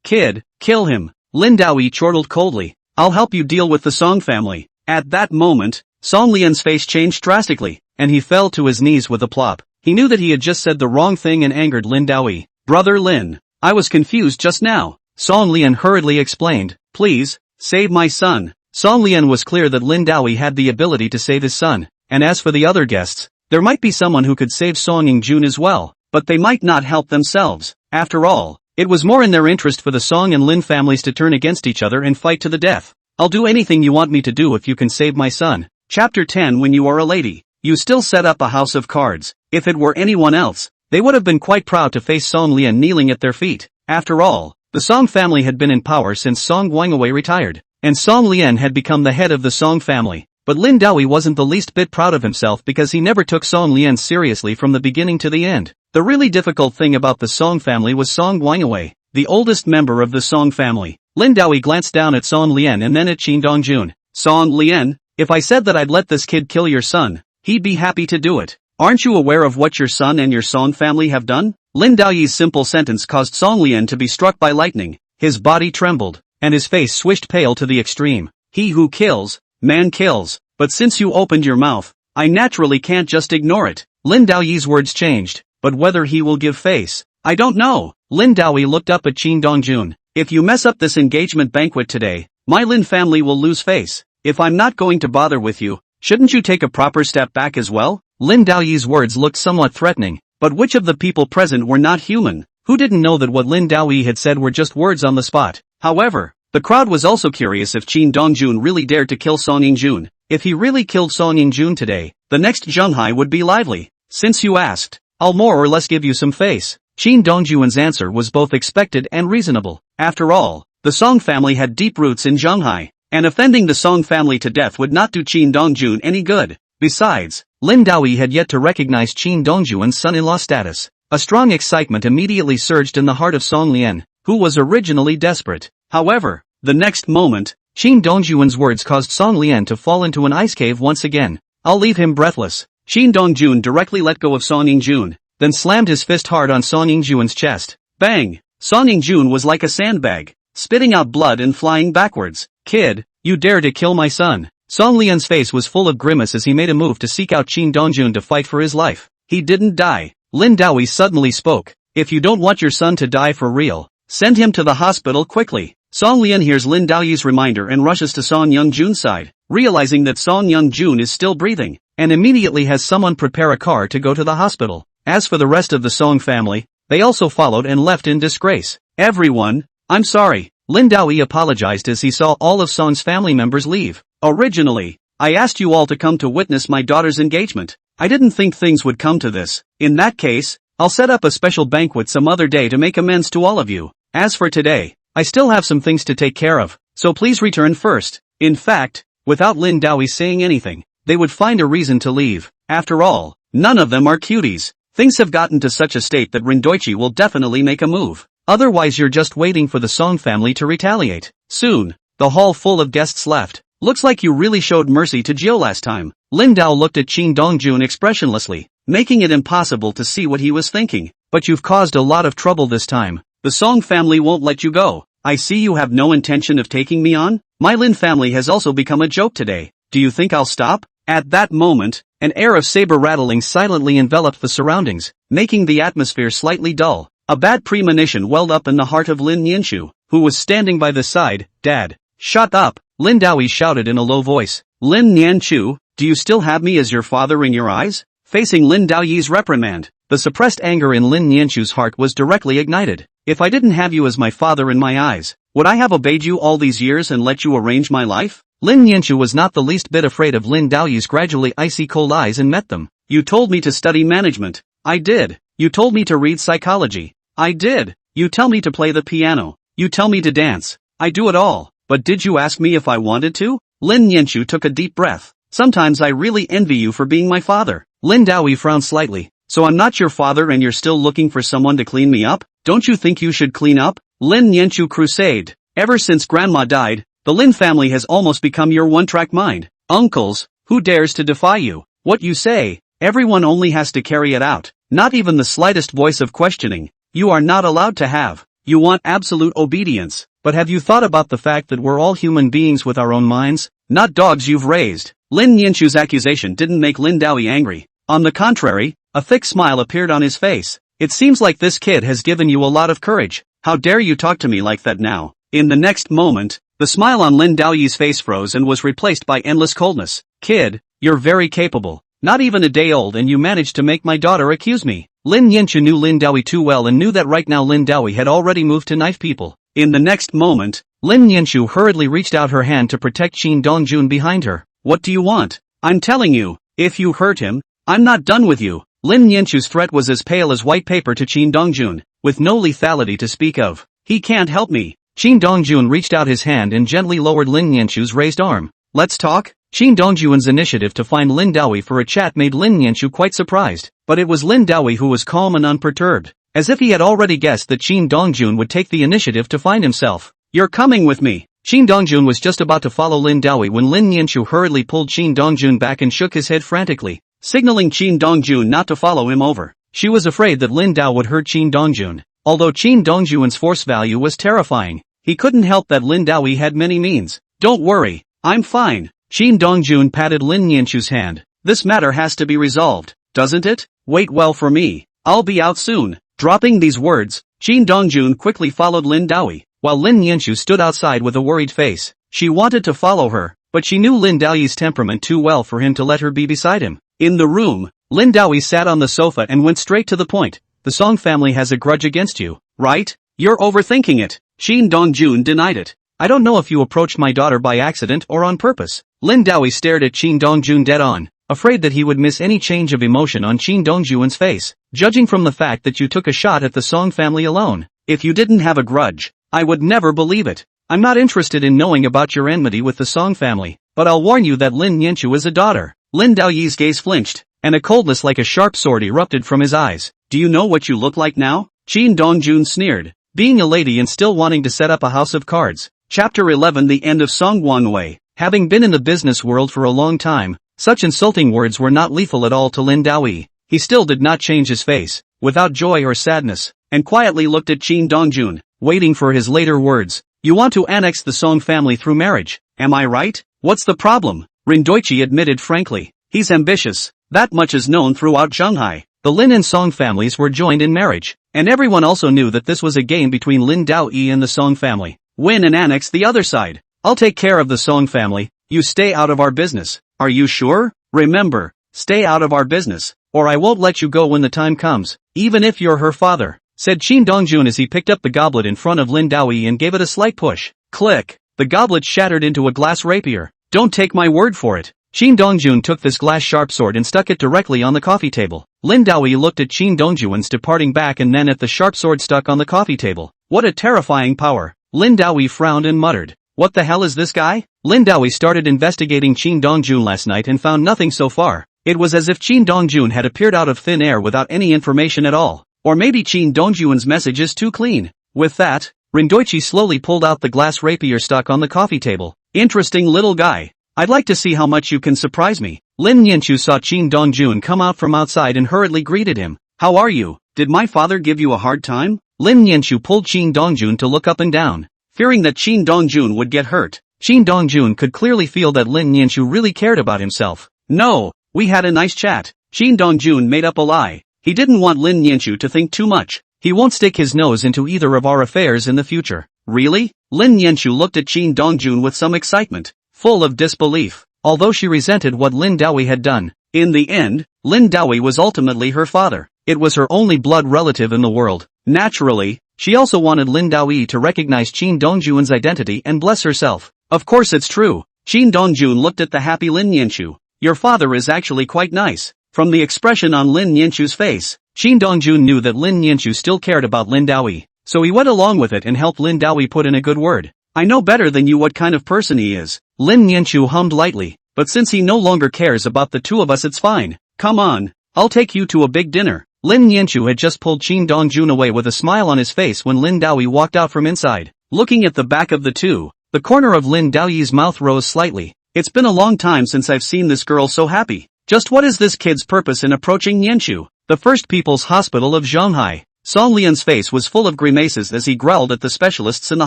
Kid, kill him." Lin Daoi chortled coldly. "I'll help you deal with the Song family." At that moment, Song Lian's face changed drastically, and he fell to his knees with a plop. He knew that he had just said the wrong thing and angered Lin Daoi. "Brother Lin, I was confused just now," Song Lian hurriedly explained. "Please, save my son." Song Lian was clear that Lin Daoi had the ability to save his son, and as for the other guests, there might be someone who could save Song Yingjun as well, but they might not help themselves. After all, it was more in their interest for the Song and Lin families to turn against each other and fight to the death. "I'll do anything you want me to do if you can save my son." Chapter 10. When you are a lady, you still set up a house of cards. If it were anyone else, they would have been quite proud to face Song Lian kneeling at their feet. After all, the Song family had been in power since Song Guangwei retired, and Song Lian had become the head of the Song family. But Lin Daoi wasn't the least bit proud of himself because he never took Song Lian seriously from the beginning to the end. The really difficult thing about the Song family was Song Guangwei, the oldest member of the Song family. Lin Daoi glanced down at Song Lian and then at Qin Dongjun. "Song Lian, if I said that I'd let this kid kill your son, he'd be happy to do it. Aren't you aware of what your son and your Song family have done?" Lin Daoi's simple sentence caused Song Lian to be struck by lightning. His body trembled, and his face swished pale to the extreme. "He who kills, man kills. But since you opened your mouth, I naturally can't just ignore it." Lin Daoi's words changed, but whether he will give face, I don't know. Lin Daoi looked up at Qin Dongjun. "If you mess up this engagement banquet today, my Lin family will lose face. If I'm not going to bother with you, shouldn't you take a proper step back as well?" Lin Daoi's words looked somewhat threatening, but which of the people present were not human, who didn't know that what Lin Daoi had said were just words on the spot? However, the crowd was also curious if Qin Dongjun really dared to kill Song Yingjun. If he really killed Song Yingjun today, the next Zhenghai would be lively. "Since you asked, I'll more or less give you some face." Qin Dongjun's answer was both expected and reasonable. After all, the Song family had deep roots in Zhenghai, and offending the Song family to death would not do Qin Dongjun any good. Besides, Lin Daoi had yet to recognize Qin Dongjun's son-in-law status. A strong excitement immediately surged in the heart of Song Lian, who was originally desperate. However, the next moment, Qin Dongjun's words caused Song Lian to fall into an ice cave once again. "I'll leave him breathless." Qin Dongjun directly let go of Song Yingjun, then slammed his fist hard on Song Yingjun's chest. Bang! Song Yingjun was like a sandbag, spitting out blood and flying backwards. "Kid, you dare to kill my son." Song Lian's face was full of grimace as he made a move to seek out Qin Dongjun to fight for his life. "He didn't die." Lin Daoi suddenly spoke. "If you don't want your son to die for real, send him to the hospital quickly." Song Lian hears Lin Daoi's reminder and rushes to Song Yingjun's side, realizing that Song Yingjun is still breathing, and immediately has someone prepare a car to go to the hospital. As for the rest of the Song family, they also followed and left in disgrace. "Everyone, I'm sorry." Lin Daoi apologized as he saw all of Song's family members leave. "Originally, I asked you all to come to witness my daughter's engagement. I didn't think things would come to this. In that case, I'll set up a special banquet some other day to make amends to all of you. As for today, I still have some things to take care of, so please return first." In fact, without Lin Daoi saying anything, they would find a reason to leave. After all, none of them are cuties. Things have gotten to such a state that Rindoichi will definitely make a move. Otherwise you're just waiting for the Song family to retaliate. Soon, the hall full of guests left. "Looks like you really showed mercy to Jiu last time." Lin Dao looked at Qin Dongjun expressionlessly, making it impossible to see what he was thinking. "But you've caused a lot of trouble this time. The Song family won't let you go. I see you have no intention of taking me on. My Lin family has also become a joke today. Do you think I'll stop?" At that moment, an air of saber rattling silently enveloped the surroundings, making the atmosphere slightly dull. A bad premonition welled up in the heart of Lin Nianchu, who was standing by the side. "Dad, shut up!" Lin Daoi shouted in a low voice. "Lin Nianchu, Do you still have me as your father in your eyes? Facing Lin Daoyi's reprimand, the suppressed anger in Lin Nianchu's heart was directly ignited. If I didn't have you as my father in my eyes, would I have obeyed you all these years and let you arrange my life? Lin Nianchu was not the least bit afraid of Lin Daoyi's gradually icy cold eyes and met them. You told me to study management. I did. You told me to read psychology. I did. You tell me to play the piano. You tell me to dance. I do it all. But did you ask me if I wanted to? Lin Nianchu took a deep breath. Sometimes I really envy you for being my father. Lin Daoyi frowned slightly. So I'm not your father and you're still looking for someone to clean me up? Don't you think you should clean up? Lin Nianchu crusade. Ever since grandma died, the Lin family has almost become your one-track mind. Uncles, who dares to defy you? What you say, everyone only has to carry it out. Not even the slightest voice of questioning. You are not allowed to have. You want absolute obedience. But have you thought about the fact that we're all human beings with our own minds? Not dogs you've raised. Lin Nianchu's accusation didn't make Lin Daoyi angry. On the contrary, a thick smile appeared on his face. It seems like this kid has given you a lot of courage. How dare you talk to me like that now? In the next moment, the smile on Lin Daoyi's face froze and was replaced by endless coldness. Kid, you're very capable. Not even a day old and you managed to make my daughter accuse me. Lin Nianchu knew Lin Daoyi too well and knew that right now Lin Daoyi had already moved to knife people. In the next moment, Lin Nianchu hurriedly reached out her hand to protect Qin Dongjun behind her. What do you want? I'm telling you, if you hurt him, I'm not done with you. Lin Nianchu's threat was as pale as white paper to Qin Dongjun, with no lethality to speak of. He can't help me. Qin Dongjun reached out his hand and gently lowered Lin Nianchu's raised arm. Let's talk? Qin Dongjun's initiative to find Lin Daoyi for a chat made Lin Nianchu quite surprised, but it was Lin Daoyi who was calm and unperturbed, as if he had already guessed that Qin Dongjun would take the initiative to find himself. You're coming with me. Qin Dongjun was just about to follow Lin Daoyi when Lin Nianchu hurriedly pulled Qin Dongjun back and shook his head frantically, signaling Qin Dongjun not to follow him over. She was afraid that Lin Dao would hurt Qin Dongjun. Although Qin Dongjun's force value was terrifying, he couldn't help that Lin Daoyi had many means. Don't worry, I'm fine. Qin Dongjun patted Lin Nianchu's hand. This matter has to be resolved, doesn't it? Wait well for me. I'll be out soon. Dropping these words, Qin Dongjun quickly followed Lin Daoyi, while Lin Nianchu stood outside with a worried face. She wanted to follow her, but she knew Lin Daoyi's temperament too well for him to let her be beside him. In the room, Lin Daoyi sat on the sofa and went straight to the point. The Song family has a grudge against you, right? You're overthinking it. Qin Dongjun denied it. I don't know if you approached my daughter by accident or on purpose. Lin Daoyi stared at Qin Dongjun dead on, afraid that he would miss any change of emotion on Qin Dongjun's face, judging from the fact that you took a shot at the Song family alone. If you didn't have a grudge, I would never believe it. I'm not interested in knowing about your enmity with the Song family, but I'll warn you that Lin Nianchu is a daughter. Lin Daoyi's gaze flinched, and a coldness like a sharp sword erupted from his eyes. Do you know what you look like now? Qin Dongjun sneered. Being a lady and still wanting to set up a house of cards. Chapter 11 The End of Song Wanwei. Having been in the business world for a long time, such insulting words were not lethal at all to Lin Daoyi. He still did not change his face, without joy or sadness, and quietly looked at Qin Dongjun, waiting for his later words. You want to annex the Song family through marriage, am I right? What's the problem? Rindoichi admitted frankly. He's ambitious. That much is known throughout Shanghai. The Lin and Song families were joined in marriage, and everyone also knew that this was a game between Lin Daoyi and the Song family. Win and annex the other side. I'll take care of the Song family. You stay out of our business. Are you sure? Remember, stay out of our business, or I won't let you go when the time comes, even if you're her father, said Qin Dongjun as he picked up the goblet in front of Lin Daoyi and gave it a slight push. Click. The goblet shattered into a glass rapier. Don't take my word for it. Qin Dongjun took this glass sharp sword and stuck it directly on the coffee table. Lin Daoyi looked at Qin Dongjun's departing back and then at the sharp sword stuck on the coffee table. What a terrifying power. Lin Daoyi frowned and muttered. What the hell is this guy? Lin Daoyi started investigating Qin Dongjun last night and found nothing so far. It was as if Qin Dongjun had appeared out of thin air without any information at all. Or maybe Qin Dongjun's message is too clean. With that, Rindoichi slowly pulled out the glass rapier stuck on the coffee table. Interesting little guy. I'd like to see how much you can surprise me. Lin Nianchu saw Qin Dongjun come out from outside and hurriedly greeted him. How are you? Did my father give you a hard time? Lin Nianchu pulled Qin Dongjun to look up and down, fearing that Qin Dongjun would get hurt. Qin Dongjun could clearly feel that Lin Nianchu really cared about himself. No, we had a nice chat. Qin Dongjun made up a lie. He didn't want Lin Nianchu to think too much. He won't stick his nose into either of our affairs in the future. Really? Lin Nianchu looked at Qin Dongjun with some excitement, full of disbelief. although she resented what Lin Daoyi had done. In the end, Lin Daoyi was ultimately her father. It was her only blood relative in the world. Naturally, she also wanted Lin Daoyi to recognize Qin Dongjun's identity and bless herself. Of course it's true. Qin Dongjun looked at the happy Lin Yanchu. Your father is actually quite nice. From the expression on Lin Yanchu's face, Qin Dongjun knew that Lin Yanchu still cared about Lin Daoyi. So he went along with it and helped Lin Daoyi put in a good word. I know better than you what kind of person he is. Lin Yanchu hummed lightly, but since he no longer cares about the two of us it's fine. Come on, I'll take you to a big dinner. Lin Yanchu had just pulled Qin Dongjun away with a smile on his face when Lin Daoyi walked out from inside. Looking at the back of the two, the corner of Lin Daoyi's mouth rose slightly. It's been a long time since I've seen this girl so happy. Just what is this kid's purpose in approaching Yanchu, the First People's Hospital of Shanghai? Song Lian's face was full of grimaces as he growled at the specialists in the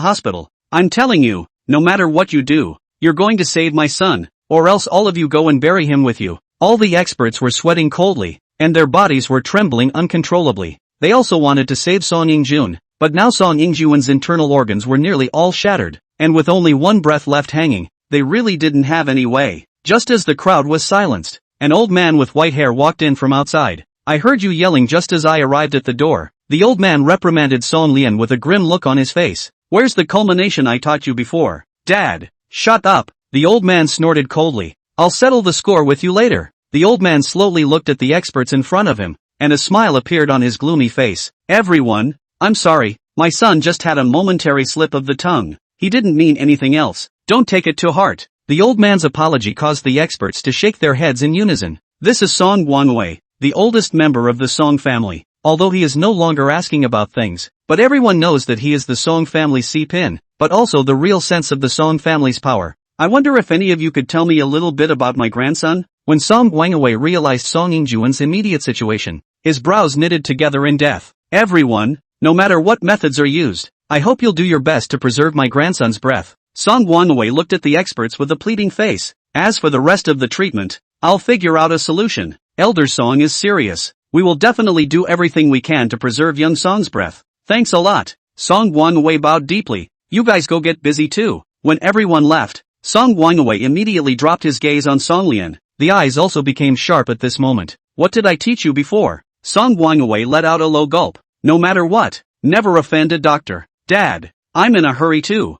hospital. I'm telling you, no matter what you do, you're going to save my son, or else all of you go and bury him with you. All the experts were sweating coldly, and their bodies were trembling uncontrollably. They also wanted to save Song Yingjun, but now Song Yingjun's internal organs were nearly all shattered, and with only one breath left hanging, they really didn't have any way. Just as the crowd was silenced, an old man with white hair walked in from outside. I heard you yelling just as I arrived at the door. The old man reprimanded Song Lian with a grim look on his face. Where's the culmination I taught you before? Dad, shut up, the old man snorted coldly. I'll settle the score with you later. The old man slowly looked at the experts in front of him, and a smile appeared on his gloomy face. Everyone, I'm sorry, my son just had a momentary slip of the tongue. He didn't mean anything else. Don't take it to heart. The old man's apology caused the experts to shake their heads in unison. This is Song Guangwei, the oldest member of the Song family, although he is no longer asking about things, but everyone knows that he is the Song family's C-pin, but also the real sense of the Song family's power. I wonder if any of you could tell me a little bit about my grandson? When Song Guangwei realized Song Yingjun's immediate situation, his brows knitted together in death. Everyone, no matter what methods are used, I hope you'll do your best to preserve my grandson's breath. Song Guangwei looked at the experts with a pleading face. As for the rest of the treatment, I'll figure out a solution. Elder Song is serious. We will definitely do everything we can to preserve young Song's breath. Thanks a lot. Song Guangwei bowed deeply. You guys go get busy too. When everyone left, Song Guangwei immediately dropped his gaze on Song Lian. The eyes also became sharp at this moment. What did I teach you before? Song Guangwei let out a low gulp. No matter what, never offend a doctor. Dad, I'm in a hurry too.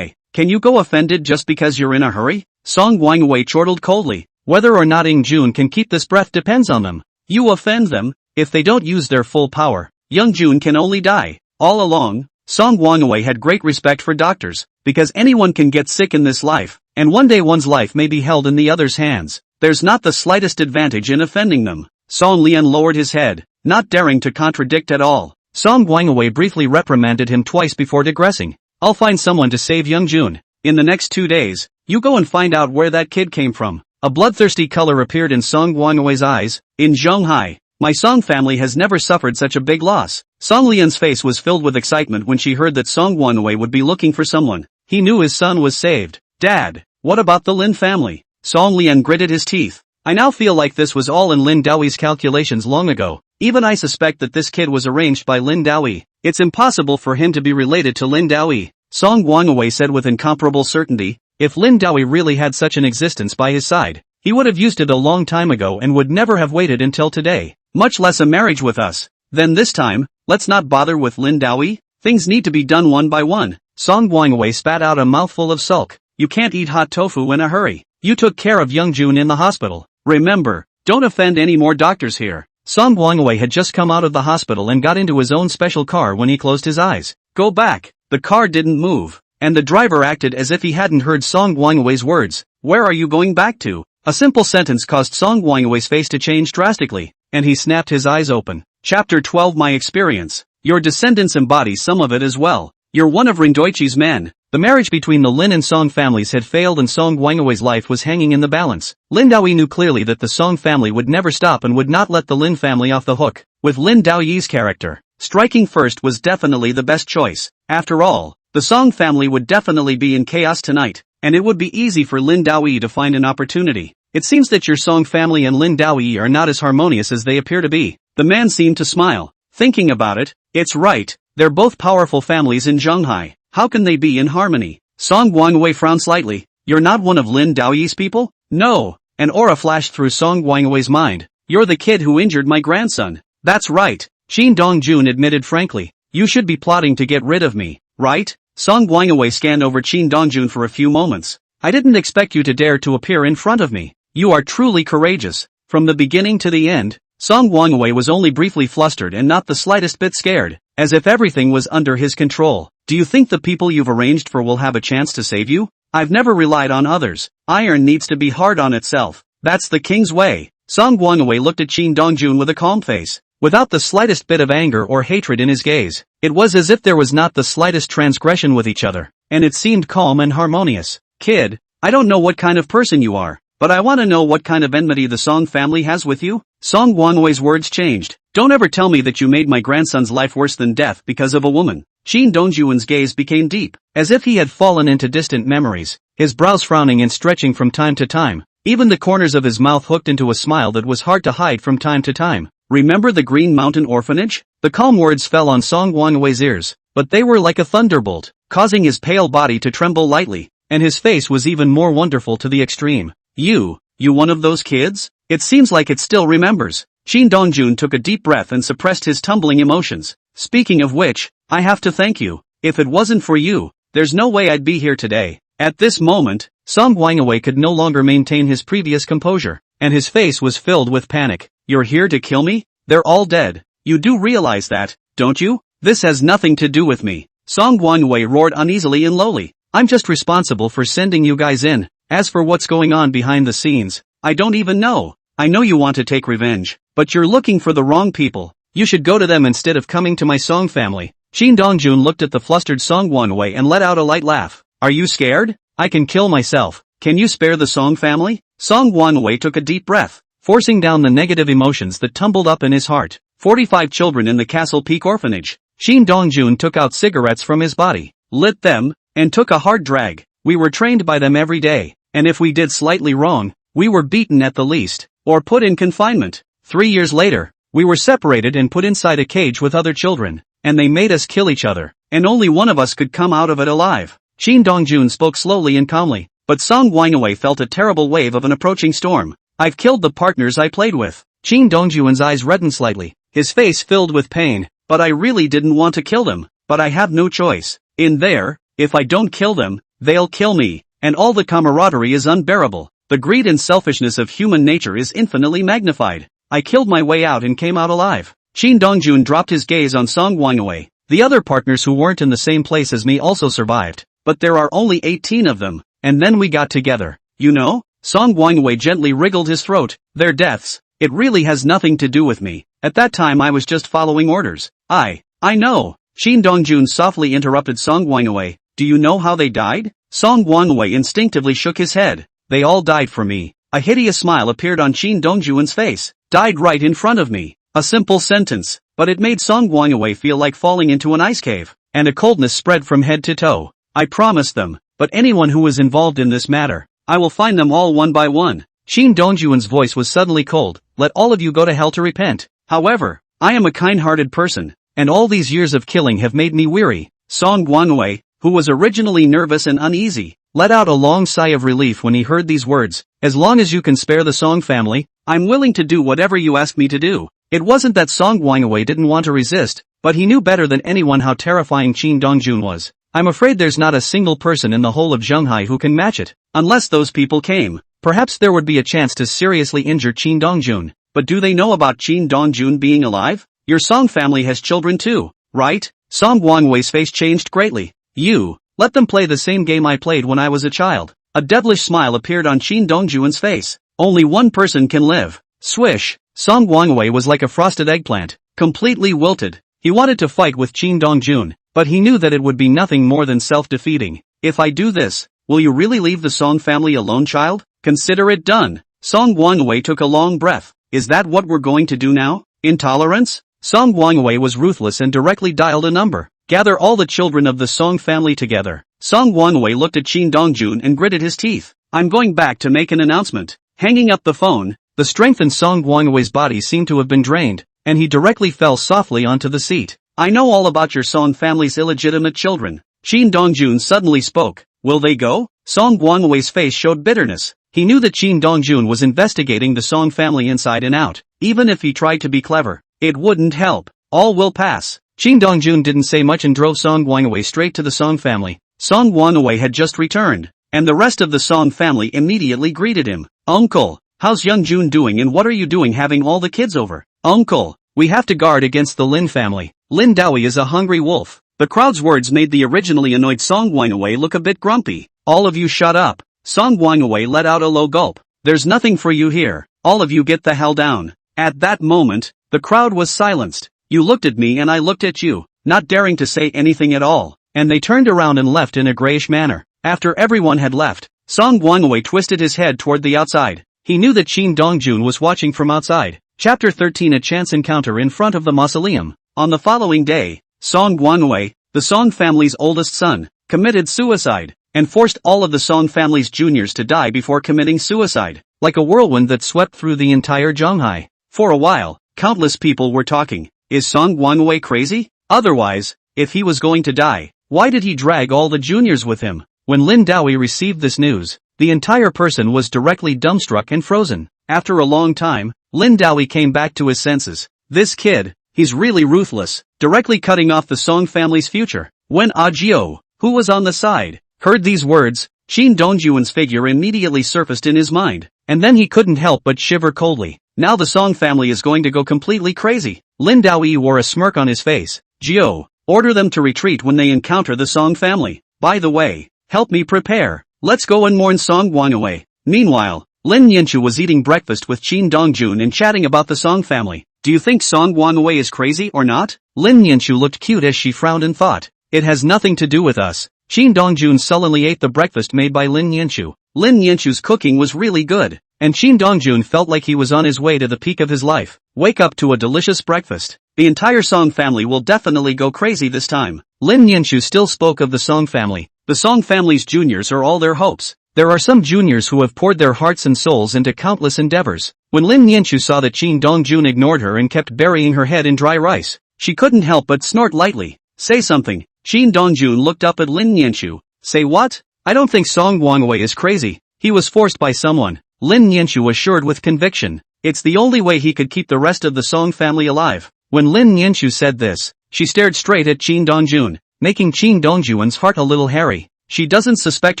Can you go offended just because you're in a hurry? Song Guangwei chortled coldly. Whether or not Yingjun can keep this breath depends on them. You offend them, if they don't use their full power, young Jun can only die. All along, Song Guangwei had great respect for doctors, because anyone can get sick in this life, and one day one's life may be held in the other's hands. There's not the slightest advantage in offending them. Song Lian lowered his head, not daring to contradict at all. Song Guangwei briefly reprimanded him twice before digressing. I'll find someone to save young Jun. In the next 2 days, you go and find out where that kid came from. A bloodthirsty color appeared in Song Guangwei's eyes. In Shanghai, my Song family has never suffered such a big loss. Song Lian's face was filled with excitement when she heard that Song Guangwei would be looking for someone. He knew his son was saved. Dad, what about the Lin family? Song Lian gritted his teeth. I now feel like this was all in Lin Daoyi's calculations long ago. Even I suspect that this kid was arranged by Lin Daoyi. It's impossible for him to be related to Lin Daoyi. Song Guangwei said with incomparable certainty. If Lin Daoyi really had such an existence by his side, he would have used it a long time ago and would never have waited until today, much less a marriage with us. Then this time, let's not bother with Lin Daoyi. Things need to be done one by one. Song Guangwei spat out a mouthful of sulk. You can't eat hot tofu in a hurry. You took care of young Jun in the hospital. Remember, don't offend any more doctors here. Song Guangwei had just come out of the hospital and got into his own special car when he closed his eyes. Go back. The car didn't move, and the driver acted as if he hadn't heard Song Guangwei's words. Where are you going back to? A simple sentence caused Song Guangwei's face to change drastically, and he snapped his eyes open. Chapter 12 My experience. Your descendants embody some of it as well. You're one of Rindoichi's men. The marriage between the Lin and Song families had failed and Song Guangwei's life was hanging in the balance. Lin Daoyi knew clearly that the Song family would never stop and would not let the Lin family off the hook. With Lin Daoyi's character, striking first was definitely the best choice. After all, the Song family would definitely be in chaos tonight, and it would be easy for Lin Daoyi to find an opportunity. It seems that your Song family and Lin Daoyi are not as harmonious as they appear to be. The man seemed to smile. Thinking about it, it's right, they're both powerful families in Shanghai. How can they be in harmony? Song Guangwei frowned slightly. You're not one of Lin Daoyi's people? No, an aura flashed through Song Guangwei's mind. You're the kid who injured my grandson. That's right, Shin Dongjun admitted frankly. You should be plotting to get rid of me, right? Song Guangwei scanned over Shin Dongjun for a few moments. I didn't expect you to dare to appear in front of me. You are truly courageous. From the beginning to the end, Song Guangwei was only briefly flustered and not the slightest bit scared, as if everything was under his control. Do you think the people you've arranged for will have a chance to save you? I've never relied on others. Iron needs to be hard on itself. That's the king's way. Song Guangwei looked at Shin Dongjun with a calm face, without the slightest bit of anger or hatred in his gaze. It was as if there was not the slightest transgression with each other, and it seemed calm and harmonious. Kid, I don't know what kind of person you are, but I want to know what kind of enmity the Song family has with you? Song Guangwei's words changed. Don't ever tell me that you made my grandson's life worse than death because of a woman. Shin Dongjun's gaze became deep, as if he had fallen into distant memories, his brows frowning and stretching from time to time, even the corners of his mouth hooked into a smile that was hard to hide from time to time. Remember the Green Mountain Orphanage? The calm words fell on Song Guangwei's ears, but they were like a thunderbolt, causing his pale body to tremble lightly, and his face was even more wonderful to the extreme. You one of those kids? It seems like it still remembers. Shin Dongjun took a deep breath and suppressed his tumbling emotions. Speaking of which, I have to thank you. If it wasn't for you, there's no way I'd be here today. At this moment, Song Guangwei could no longer maintain his previous composure, and his face was filled with panic. You're here to kill me? They're all dead. You do realize that, don't you? This has nothing to do with me. Song Guangwei roared uneasily and lowly. I'm just responsible for sending you guys in. As for what's going on behind the scenes, I don't even know. I know you want to take revenge, but you're looking for the wrong people. You should go to them instead of coming to my Song family. Shin Dongjun looked at the flustered Song Guangwei and let out a light laugh. Are you scared? I can kill myself. Can you spare the Song family? Song Guangwei took a deep breath, forcing down the negative emotions that tumbled up in his heart. 45 children in the Castle Peak Orphanage. Shin Dongjun took out cigarettes from his body, lit them, and took a hard drag. We were trained by them every day, and if we did slightly wrong, we were beaten at the least, or put in confinement. 3 years later, we were separated and put inside a cage with other children, and they made us kill each other, and only one of us could come out of it alive. Shin Dongjun spoke slowly and calmly, but Song Guangwei felt a terrible wave of an approaching storm. I've killed the partners I played with. Shin Dongjun's eyes reddened slightly, his face filled with pain. But I really didn't want to kill them, but I have no choice. In there, if I don't kill them, they'll kill me, and all the camaraderie is unbearable. The greed and selfishness of human nature is infinitely magnified. I killed my way out and came out alive. Shin Dongjun dropped his gaze on Song Guangwei. The other partners who weren't in the same place as me also survived, but there are only 18 of them, and then we got together. You know? Song Guangwei gently wriggled his throat. Their deaths. It really has nothing to do with me. At that time I was just following orders. I know. Shin Dongjun softly interrupted Song Guangwei. Do you know how they died? Song Guangwei instinctively shook his head. They all died for me. A hideous smile appeared on Shin Dongjun's face. Died right in front of me. A simple sentence, but it made Song Guangwei feel like falling into an ice cave, and a coldness spread from head to toe. I promised them, but anyone who was involved in this matter, I will find them all one by one. Shin Dongjun's voice was suddenly cold. Let all of you go to hell to repent. However, I am a kind-hearted person, and all these years of killing have made me weary. Song Guangwei, who was originally nervous and uneasy, let out a long sigh of relief when he heard these words. As long as you can spare the Song family, I'm willing to do whatever you ask me to do. It wasn't that Song Guangwei didn't want to resist, but he knew better than anyone how terrifying Shin Dongjun was. I'm afraid there's not a single person in the whole of Zhenghai who can match it. Unless those people came, perhaps there would be a chance to seriously injure Shin Dongjun. But do they know about Shin Dongjun being alive? Your Song family has children too, right? Song Guangwei's face changed greatly. You, let them play the same game I played when I was a child. A devilish smile appeared on Shin Dongjun's face. Only one person can live. Swish. Song Guangwei was like a frosted eggplant, completely wilted. He wanted to fight with Shin Dongjun, but he knew that it would be nothing more than self-defeating. If I do this, will you really leave the Song family alone, child? Consider it done. Song Guangwei took a long breath. Is that what we're going to do now? Intolerance? Song Guangwei was ruthless and directly dialed a number. Gather all the children of the Song family together. Song Guangwei looked at Shin Dongjun and gritted his teeth. I'm going back to make an announcement. Hanging up the phone, the strength in Song Guangwei's body seemed to have been drained, and he directly fell softly onto the seat. I know all about your Song family's illegitimate children. Shin Dongjun suddenly spoke. Will they go? Song Guangwei's face showed bitterness. He knew that Shin Dongjun was investigating the Song family inside and out. Even if he tried to be clever, it wouldn't help. All will pass. Shin Dongjun didn't say much and drove Song Guangwei straight to the Song family. Song Guangwei had just returned, and the rest of the Song family immediately greeted him. Uncle, how's young Jun doing and what are you doing having all the kids over? Uncle, we have to guard against the Lin family. Lin Dawi is a hungry wolf. The crowd's words made the originally annoyed Song Guangwei look a bit grumpy. All of you shut up. Song Guangwei let out a low gulp. There's nothing for you here. All of you get the hell down. At that moment, the crowd was silenced. You looked at me and I looked at you, not daring to say anything at all, and they turned around and left in a grayish manner. After everyone had left, Song Guangwei twisted his head toward the outside. He knew that Shin Dongjun was watching from outside. Chapter 13 A Chance Encounter in Front of the Mausoleum. On the following day, Song Guangwei, the Song family's oldest son, committed suicide, and forced all of the Song family's juniors to die before committing suicide, like a whirlwind that swept through the entire Zhonghai. For a while, countless people were talking. Is Song Guangwei crazy? Otherwise, if he was going to die, why did he drag all the juniors with him? When Lin Dawi received this news, the entire person was directly dumbstruck and frozen. After a long time, Lin Dawi came back to his senses. This kid, he's really ruthless, directly cutting off the Song family's future. When Ajio, who was on the side, heard these words, Shin Dongjun's figure immediately surfaced in his mind, and then he couldn't help but shiver coldly. Now the Song family is going to go completely crazy. Lin Dawi wore a smirk on his face. Jio, order them to retreat when they encounter the Song family. By the way, help me prepare. Let's go and mourn Song Guangwei. Meanwhile, Lin Yanchu was eating breakfast with Shin Dongjun and chatting about the Song family. Do you think Song Guangwei is crazy or not? Lin Yanchu looked cute as she frowned and thought. It has nothing to do with us. Shin Dongjun sullenly ate the breakfast made by Lin Yanchu. Lin Yanchu's cooking was really good, and Shin Dongjun felt like he was on his way to the peak of his life. Wake up to a delicious breakfast. The entire Song family will definitely go crazy this time. Lin Yanchu still spoke of the Song family. The Song family's juniors are all their hopes. There are some juniors who have poured their hearts and souls into countless endeavors. When Lin Yanchu saw that Shin Dongjun ignored her and kept burying her head in dry rice, she couldn't help but snort lightly. Say something. Shin Dongjun looked up at Lin Yanchu. Say what? I don't think Song Guangwei is crazy. He was forced by someone. Lin Yanchu assured with conviction. It's the only way he could keep the rest of the Song family alive. When Lin Yanchu said this, she stared straight at Shin Dongjun, making Shin Dongjun's heart a little hairy. She doesn't suspect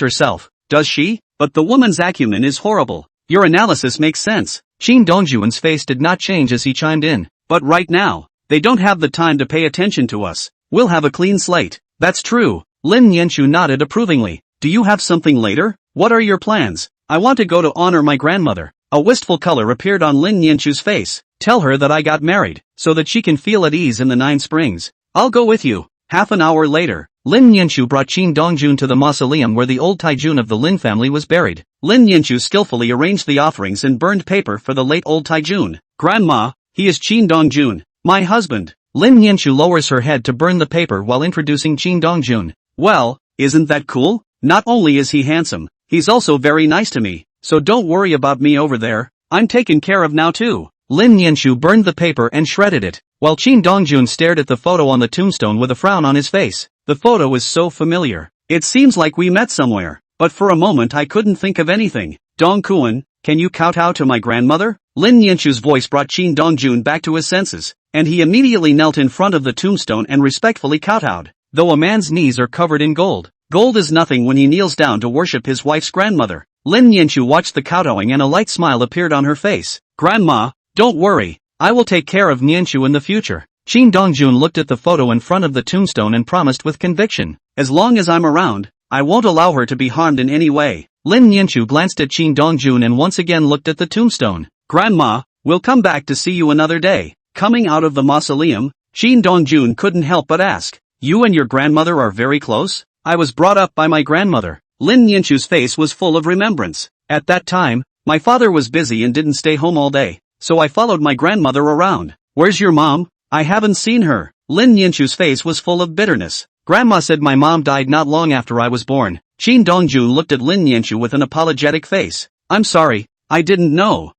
herself, does she? But the woman's acumen is horrible. Your analysis makes sense. Shin Dongjun's face did not change as he chimed in. But right now, they don't have the time to pay attention to us. We'll have a clean slate. That's true. Lin Yanchu nodded approvingly. Do you have something later? What are your plans? I want to go to honor my grandmother. A wistful color appeared on Lin Yanchu's face. Tell her that I got married, so that she can feel at ease in the 9 springs. I'll go with you. Half an hour later, Lin Yanchu brought Shin Dongjun to the mausoleum where the old Taijun of the Lin family was buried. Lin Yanchu skillfully arranged the offerings and burned paper for the late old Taijun. Grandma, he is Shin Dongjun, my husband. Lin Yanchu lowers her head to burn the paper while introducing Shin Dongjun. Well, isn't that cool? Not only is he handsome, he's also very nice to me, so don't worry about me over there. I'm taken care of now too. Lin Yanchu burned the paper and shredded it, while Shin Dongjun stared at the photo on the tombstone with a frown on his face. The photo is so familiar. It seems like we met somewhere, but for a moment I couldn't think of anything. Dongkuan, can you kowtow to my grandmother? Lin Yanchu's voice brought Shin Dongjun back to his senses, and he immediately knelt in front of the tombstone and respectfully kowtowed. Though a man's knees are covered in gold, gold is nothing when he kneels down to worship his wife's grandmother. Lin Yanchu watched the kowtowing and a light smile appeared on her face. Grandma, don't worry, I will take care of Yanchu in the future. Shin Dongjun looked at the photo in front of the tombstone and promised with conviction. As long as I'm around, I won't allow her to be harmed in any way. Lin Yanchu glanced at Shin Dongjun and once again looked at the tombstone. Grandma, we'll come back to see you another day. Coming out of the mausoleum, Shin Dongjun couldn't help but ask. You and your grandmother are very close? I was brought up by my grandmother. Lin Yanchu's face was full of remembrance. At that time, my father was busy and didn't stay home all day, so I followed my grandmother around. Where's your mom? I haven't seen her. Lin Yanchu's face was full of bitterness. Grandma said my mom died not long after I was born. Shin Dongjun looked at Lin Yanchu with an apologetic face. I'm sorry, I didn't know.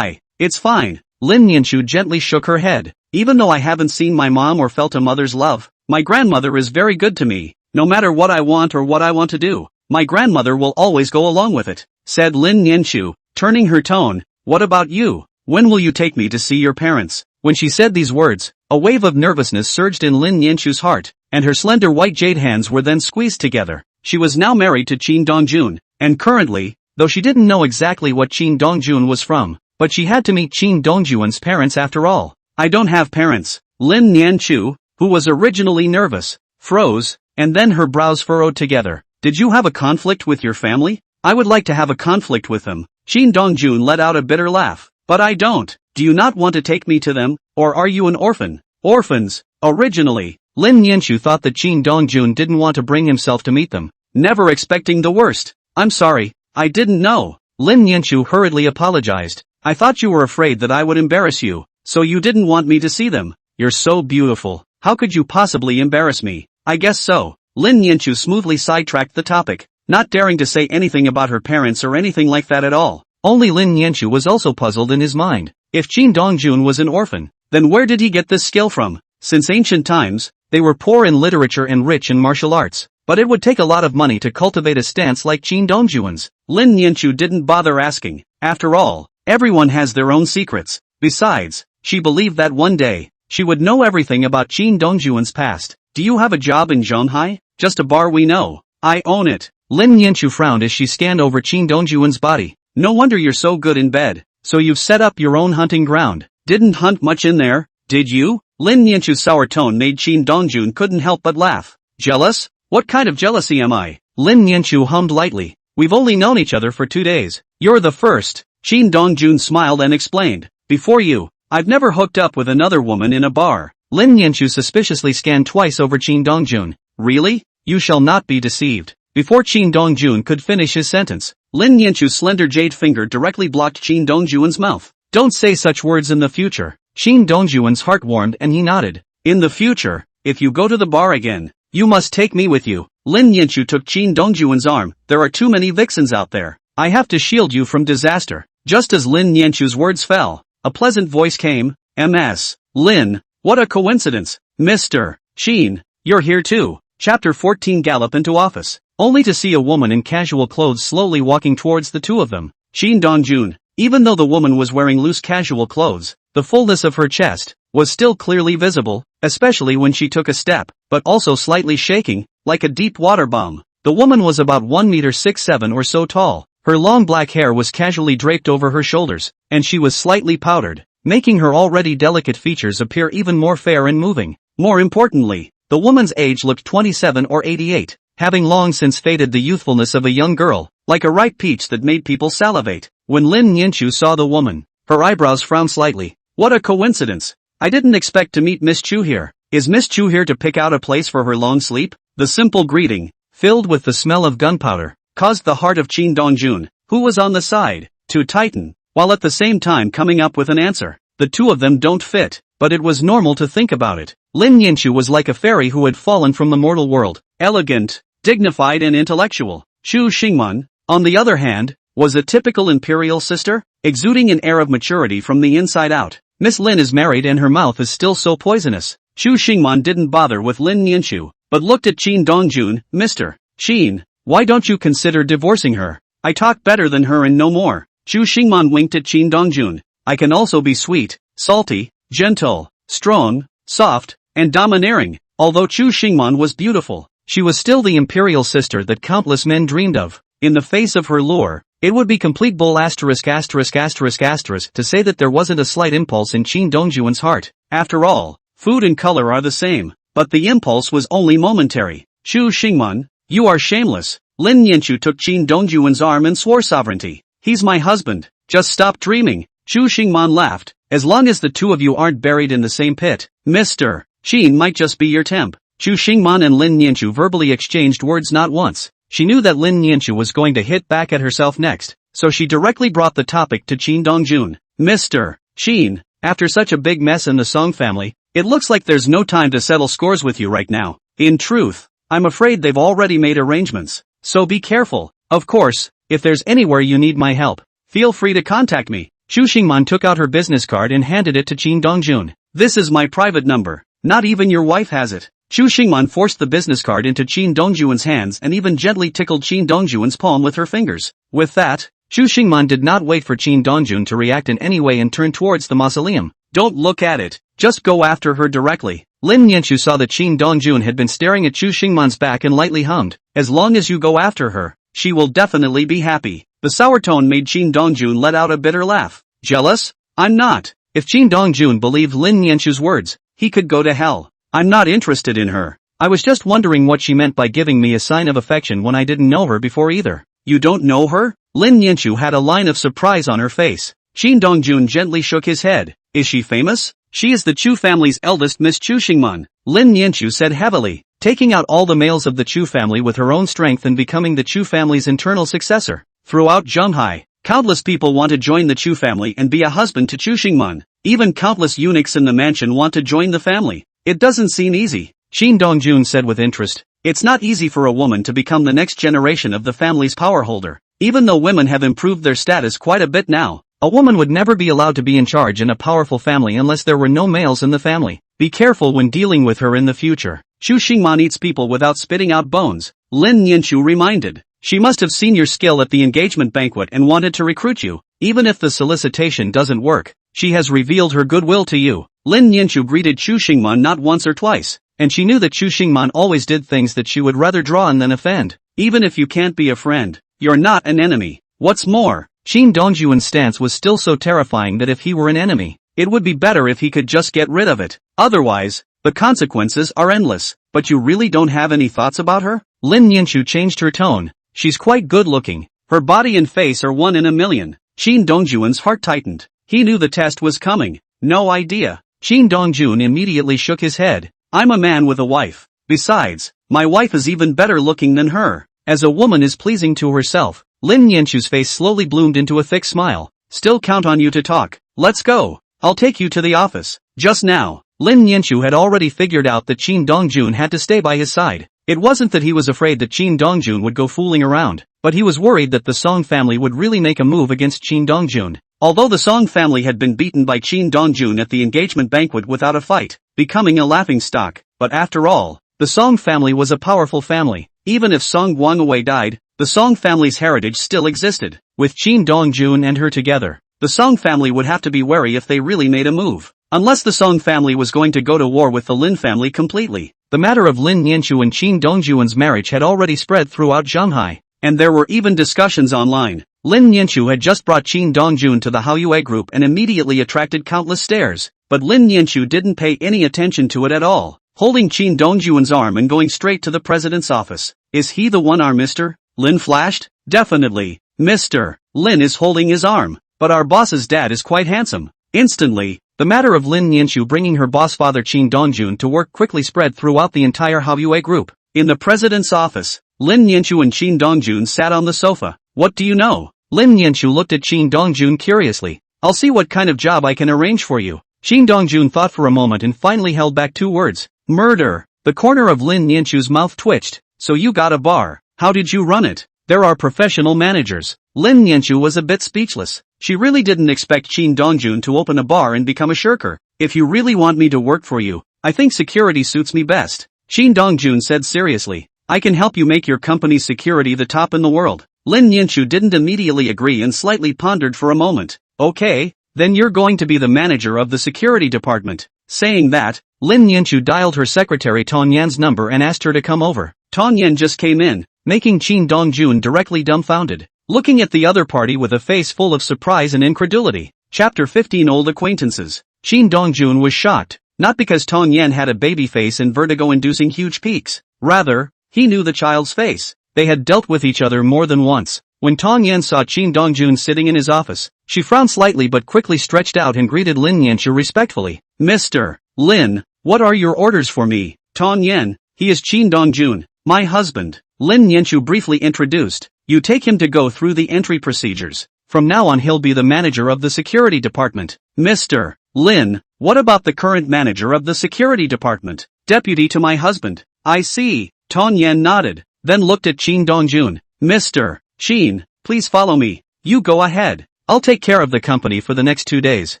It's fine. Lin Yanchu gently shook her head. Even though I haven't seen my mom or felt a mother's love, my grandmother is very good to me. No matter what I want or what I want to do, my grandmother will always go along with it. said Lin Nianchu, turning her tone. What about you? When will you take me to see your parents? When she said these words, a wave of nervousness surged in Lin Nianchu's heart, and her slender white jade hands were then squeezed together. She was now married to Qin Dongjun, and currently, though she didn't know exactly what Qin Dongjun was from, but she had to meet Qin Dongjun's parents after all. I don't have parents. Lin Nianchu, who was originally nervous, froze, and then her brows furrowed together. Did you have a conflict with your family? I would like to have a conflict with them. Qin Dongjun let out a bitter laugh. But I don't. Do you not want to take me to them, or are you an orphan? Orphans. Originally, Lin Nianchu thought that Qin Dongjun didn't want to bring himself to meet them, never expecting the worst. I'm sorry, I didn't know. Lin Nianchu hurriedly apologized. I thought you were afraid that I would embarrass you, so you didn't want me to see them. You're so beautiful. How could you possibly embarrass me? I guess so. Lin Nianchu smoothly sidetracked the topic, not daring to say anything about her parents or anything like that at all. Only Lin Nianchu was also puzzled in his mind. If Qin Dongjun was an orphan, then where did he get this skill from? Since ancient times, they were poor in literature and rich in martial arts, but it would take a lot of money to cultivate a stance like Qin Dongjun's. Lin Nianchu didn't bother asking. After all, everyone has their own secrets. Besides, she believed that one day, she would know everything about Qin Dongjun's past. Do you have a job in Zhonghai? Just a bar we know. I own it. Lin Nianchu frowned as she scanned over Qin Dongjun's body. No wonder you're so good in bed. So you've set up your own hunting ground. Didn't hunt much in there, did you? Lin Nianchu's sour tone made Qin Dongjun couldn't help but laugh. Jealous? What kind of jealousy am I? Lin Nianchu hummed lightly. We've only known each other for 2 days. You're the first. Qin Dongjun smiled and explained. Before you, I've never hooked up with another woman in a bar. Lin Nianchu suspiciously scanned twice over Qin Dongjun. Really? You shall not be deceived. Before Qin Dongjun could finish his sentence, Lin Nianchu's slender jade finger directly blocked Qin Dongjun's mouth. Don't say such words in the future. Qin Dongjun's heart warmed and he nodded. In the future, if you go to the bar again, you must take me with you. Lin Nianchu took Qin Dongjun's arm. There are too many vixens out there. I have to shield you from disaster. Just as Lin Nianchu's words fell, a pleasant voice came. Ms. Lin, what a coincidence. Mr. Qin, you're here too. Chapter 14. Gallop into office, only to see a woman in casual clothes slowly walking towards the two of them. Qin Dongjun, even though the woman was wearing loose casual clothes, the fullness of her chest was still clearly visible, especially when she took a step, but also slightly shaking, like a deep water bomb. The woman was about 1 meter 6'7" or so tall. Her long black hair was casually draped over her shoulders, and she was slightly powdered, making her already delicate features appear even more fair and moving. More importantly, the woman's age looked 27 or 88, having long since faded the youthfulness of a young girl, like a ripe peach that made people salivate. When Lin Nianchu saw the woman, her eyebrows frowned slightly. What a coincidence. I didn't expect to meet Miss Chu here. Is Miss Chu here to pick out a place for her long sleep? The simple greeting, filled with the smell of gunpowder, caused the heart of Qin Dongjun, who was on the side, to tighten, while at the same time coming up with an answer. The two of them don't fit, but it was normal to think about it. Lin Nianchu was like a fairy who had fallen from the mortal world, elegant, dignified and intellectual. Chu Xingman, on the other hand, was a typical imperial sister, exuding an air of maturity from the inside out. Miss Lin is married and her mouth is still so poisonous. Chu Xingman didn't bother with Lin Nianchu, but looked at Qin Dongjun. Mr. Qin, why don't you consider divorcing her? I talk better than her and no more. Chu Xingman winked at Qin Dongjun. I can also be sweet, salty, gentle, strong, soft, and domineering. Although Chu Xingman was beautiful, she was still the imperial sister that countless men dreamed of. In the face of her lure, it would be complete bull **** to say that there wasn't a slight impulse in Qin Dongjun's heart. After all, food and color are the same, but the impulse was only momentary. Chu Xingman, you are shameless. Lin Nianchu took Qin Dongjun's arm and swore sovereignty. He's my husband. Just stop dreaming. Chu Xingman laughed. As long as the two of you aren't buried in the same pit, Mr. Qin might just be your temp. Chu Xingman and Lin Nianchu verbally exchanged words not once. She knew that Lin Nianchu was going to hit back at herself next, so she directly brought the topic to Qin Dongjun. Mr. Qin, after such a big mess in the Song family, it looks like there's no time to settle scores with you right now. In truth, I'm afraid they've already made arrangements, so be careful. Of course, if there's anywhere you need my help, feel free to contact me. Chu Xingman took out her business card and handed it to Qin Dongjun. This is my private number. Not even your wife has it. Chu Xingman forced the business card into Qin Dongjun's hands and even gently tickled Qin Dongjun's palm with her fingers. With that, Chu Xingman did not wait for Qin Dongjun to react in any way and turned towards the mausoleum. Don't look at it, just go after her directly. Lin Yanchu saw that Qin Dongjun had been staring at Chu Xingman's back and lightly hummed, as long as you go after her, she will definitely be happy. The sour tone made Qin Dongjun let out a bitter laugh. Jealous? I'm not. If Qin Dongjun believed Lin Yanchu's words, he could go to hell. I'm not interested in her. I was just wondering what she meant by giving me a sign of affection when I didn't know her before either. You don't know her? Lin Yanchu had a line of surprise on her face. Qin Dongjun gently shook his head. Is she famous? She is the Chu family's eldest Miss Chu Xingman, Lin Yanchu said heavily, taking out all the males of the Chu family with her own strength and becoming the Chu family's internal successor. Throughout Zhenghai, countless people want to join the Chu family and be a husband to Chu Xingman. Even countless eunuchs in the mansion want to join the family. It doesn't seem easy, Qin Dongjun said with interest. It's not easy for a woman to become the next generation of the family's power holder. Even though women have improved their status quite a bit now, a woman would never be allowed to be in charge in a powerful family unless there were no males in the family. Be careful when dealing with her in the future. Chu Xingman eats people without spitting out bones, Lin Yanchu reminded. She must have seen your skill at the engagement banquet and wanted to recruit you. Even if the solicitation doesn't work, she has revealed her goodwill to you. Lin Yanchu greeted Chu Xingman not once or twice, and she knew that Chu Xingman always did things that she would rather draw on than offend. Even if you can't be a friend, you're not an enemy. What's more, Qin Dongjun's stance was still so terrifying that if he were an enemy, it would be better if he could just get rid of it. Otherwise, the consequences are endless. But you really don't have any thoughts about her? Lin Yanchu changed her tone. She's quite good looking. Her body and face are 1 in a million. Qin Dongjun's heart tightened. He knew the test was coming. No idea. Qin Dongjun immediately shook his head. I'm a man with a wife. Besides, my wife is even better looking than her. As a woman is pleasing to herself. Lin Yanchu's face slowly bloomed into a thick smile. Still count on you to talk. Let's go. I'll take you to the office. Just now, Lin Yanchu had already figured out that Qin Dongjun had to stay by his side. It wasn't that he was afraid that Qin Dongjun would go fooling around, but he was worried that the Song family would really make a move against Qin Dongjun. Although the Song family had been beaten by Qin Dongjun at the engagement banquet without a fight, becoming a laughingstock, but after all, the Song family was a powerful family. Even if Song Guangwei died, the Song family's heritage still existed. With Qin Dongjun and her together, the Song family would have to be wary if they really made a move. Unless the Song family was going to go to war with the Lin family completely. The matter of Lin Yanchu and Qin Dongjun's marriage had already spread throughout Zhenghai, and there were even discussions online. Lin Yanchu had just brought Qin Dongjun to the Haoyue group and immediately attracted countless stares, but Lin Yanchu didn't pay any attention to it at all, holding Qin Dongjun's arm and going straight to the president's office. Is he the one, our Mr. Lin flashed? Definitely, Mr. Lin is holding his arm, but our boss's dad is quite handsome. Instantly, the matter of Lin Yanchu bringing her boss father Qin Dongjun to work quickly spread throughout the entire Haoyue group. In the president's office, Lin Yanchu and Qin Dongjun sat on the sofa. What do you know? Lin Yanchu looked at Qin Dongjun curiously. I'll see what kind of job I can arrange for you. Qin Dongjun thought for a moment and finally held back 2 words. Murder. The corner of Lin Yanchu's mouth twitched. So you got a bar. How did you run it? There are professional managers. Lin Yanchu was a bit speechless. She really didn't expect Qin Dongjun to open a bar and become a shirker. If you really want me to work for you, I think security suits me best. Qin Dongjun said seriously. I can help you make your company's security the top in the world. Lin Yanchu didn't immediately agree and slightly pondered for a moment. Okay, then you're going to be the manager of the security department. Saying that, Lin Yanchu dialed her secretary Tong Yan's number and asked her to come over. Tong Yan just came in, making Qin Dongjun directly dumbfounded, looking at the other party with a face full of surprise and incredulity. Chapter 15 Old Acquaintances. Qin Dongjun was shocked, not because Tong Yan had a baby face and vertigo-inducing huge peaks. Rather, he knew the child's face. They had dealt with each other more than once. When Tong Yan saw Qin Dongjun sitting in his office, she frowned slightly but quickly stretched out and greeted Lin Yanchu respectfully. Mr. Lin, what are your orders for me? Tong Yan, he is Qin Dongjun, my husband. Lin Yanchu briefly introduced. You take him to go through the entry procedures. From now on he'll be the manager of the security department. Mr. Lin, what about the current manager of the security department? Deputy to my husband. I see. Tong Yan nodded, then looked at Qin Dongjun. Mr. Qin, please follow me. You go ahead. I'll take care of the company for the next 2 days.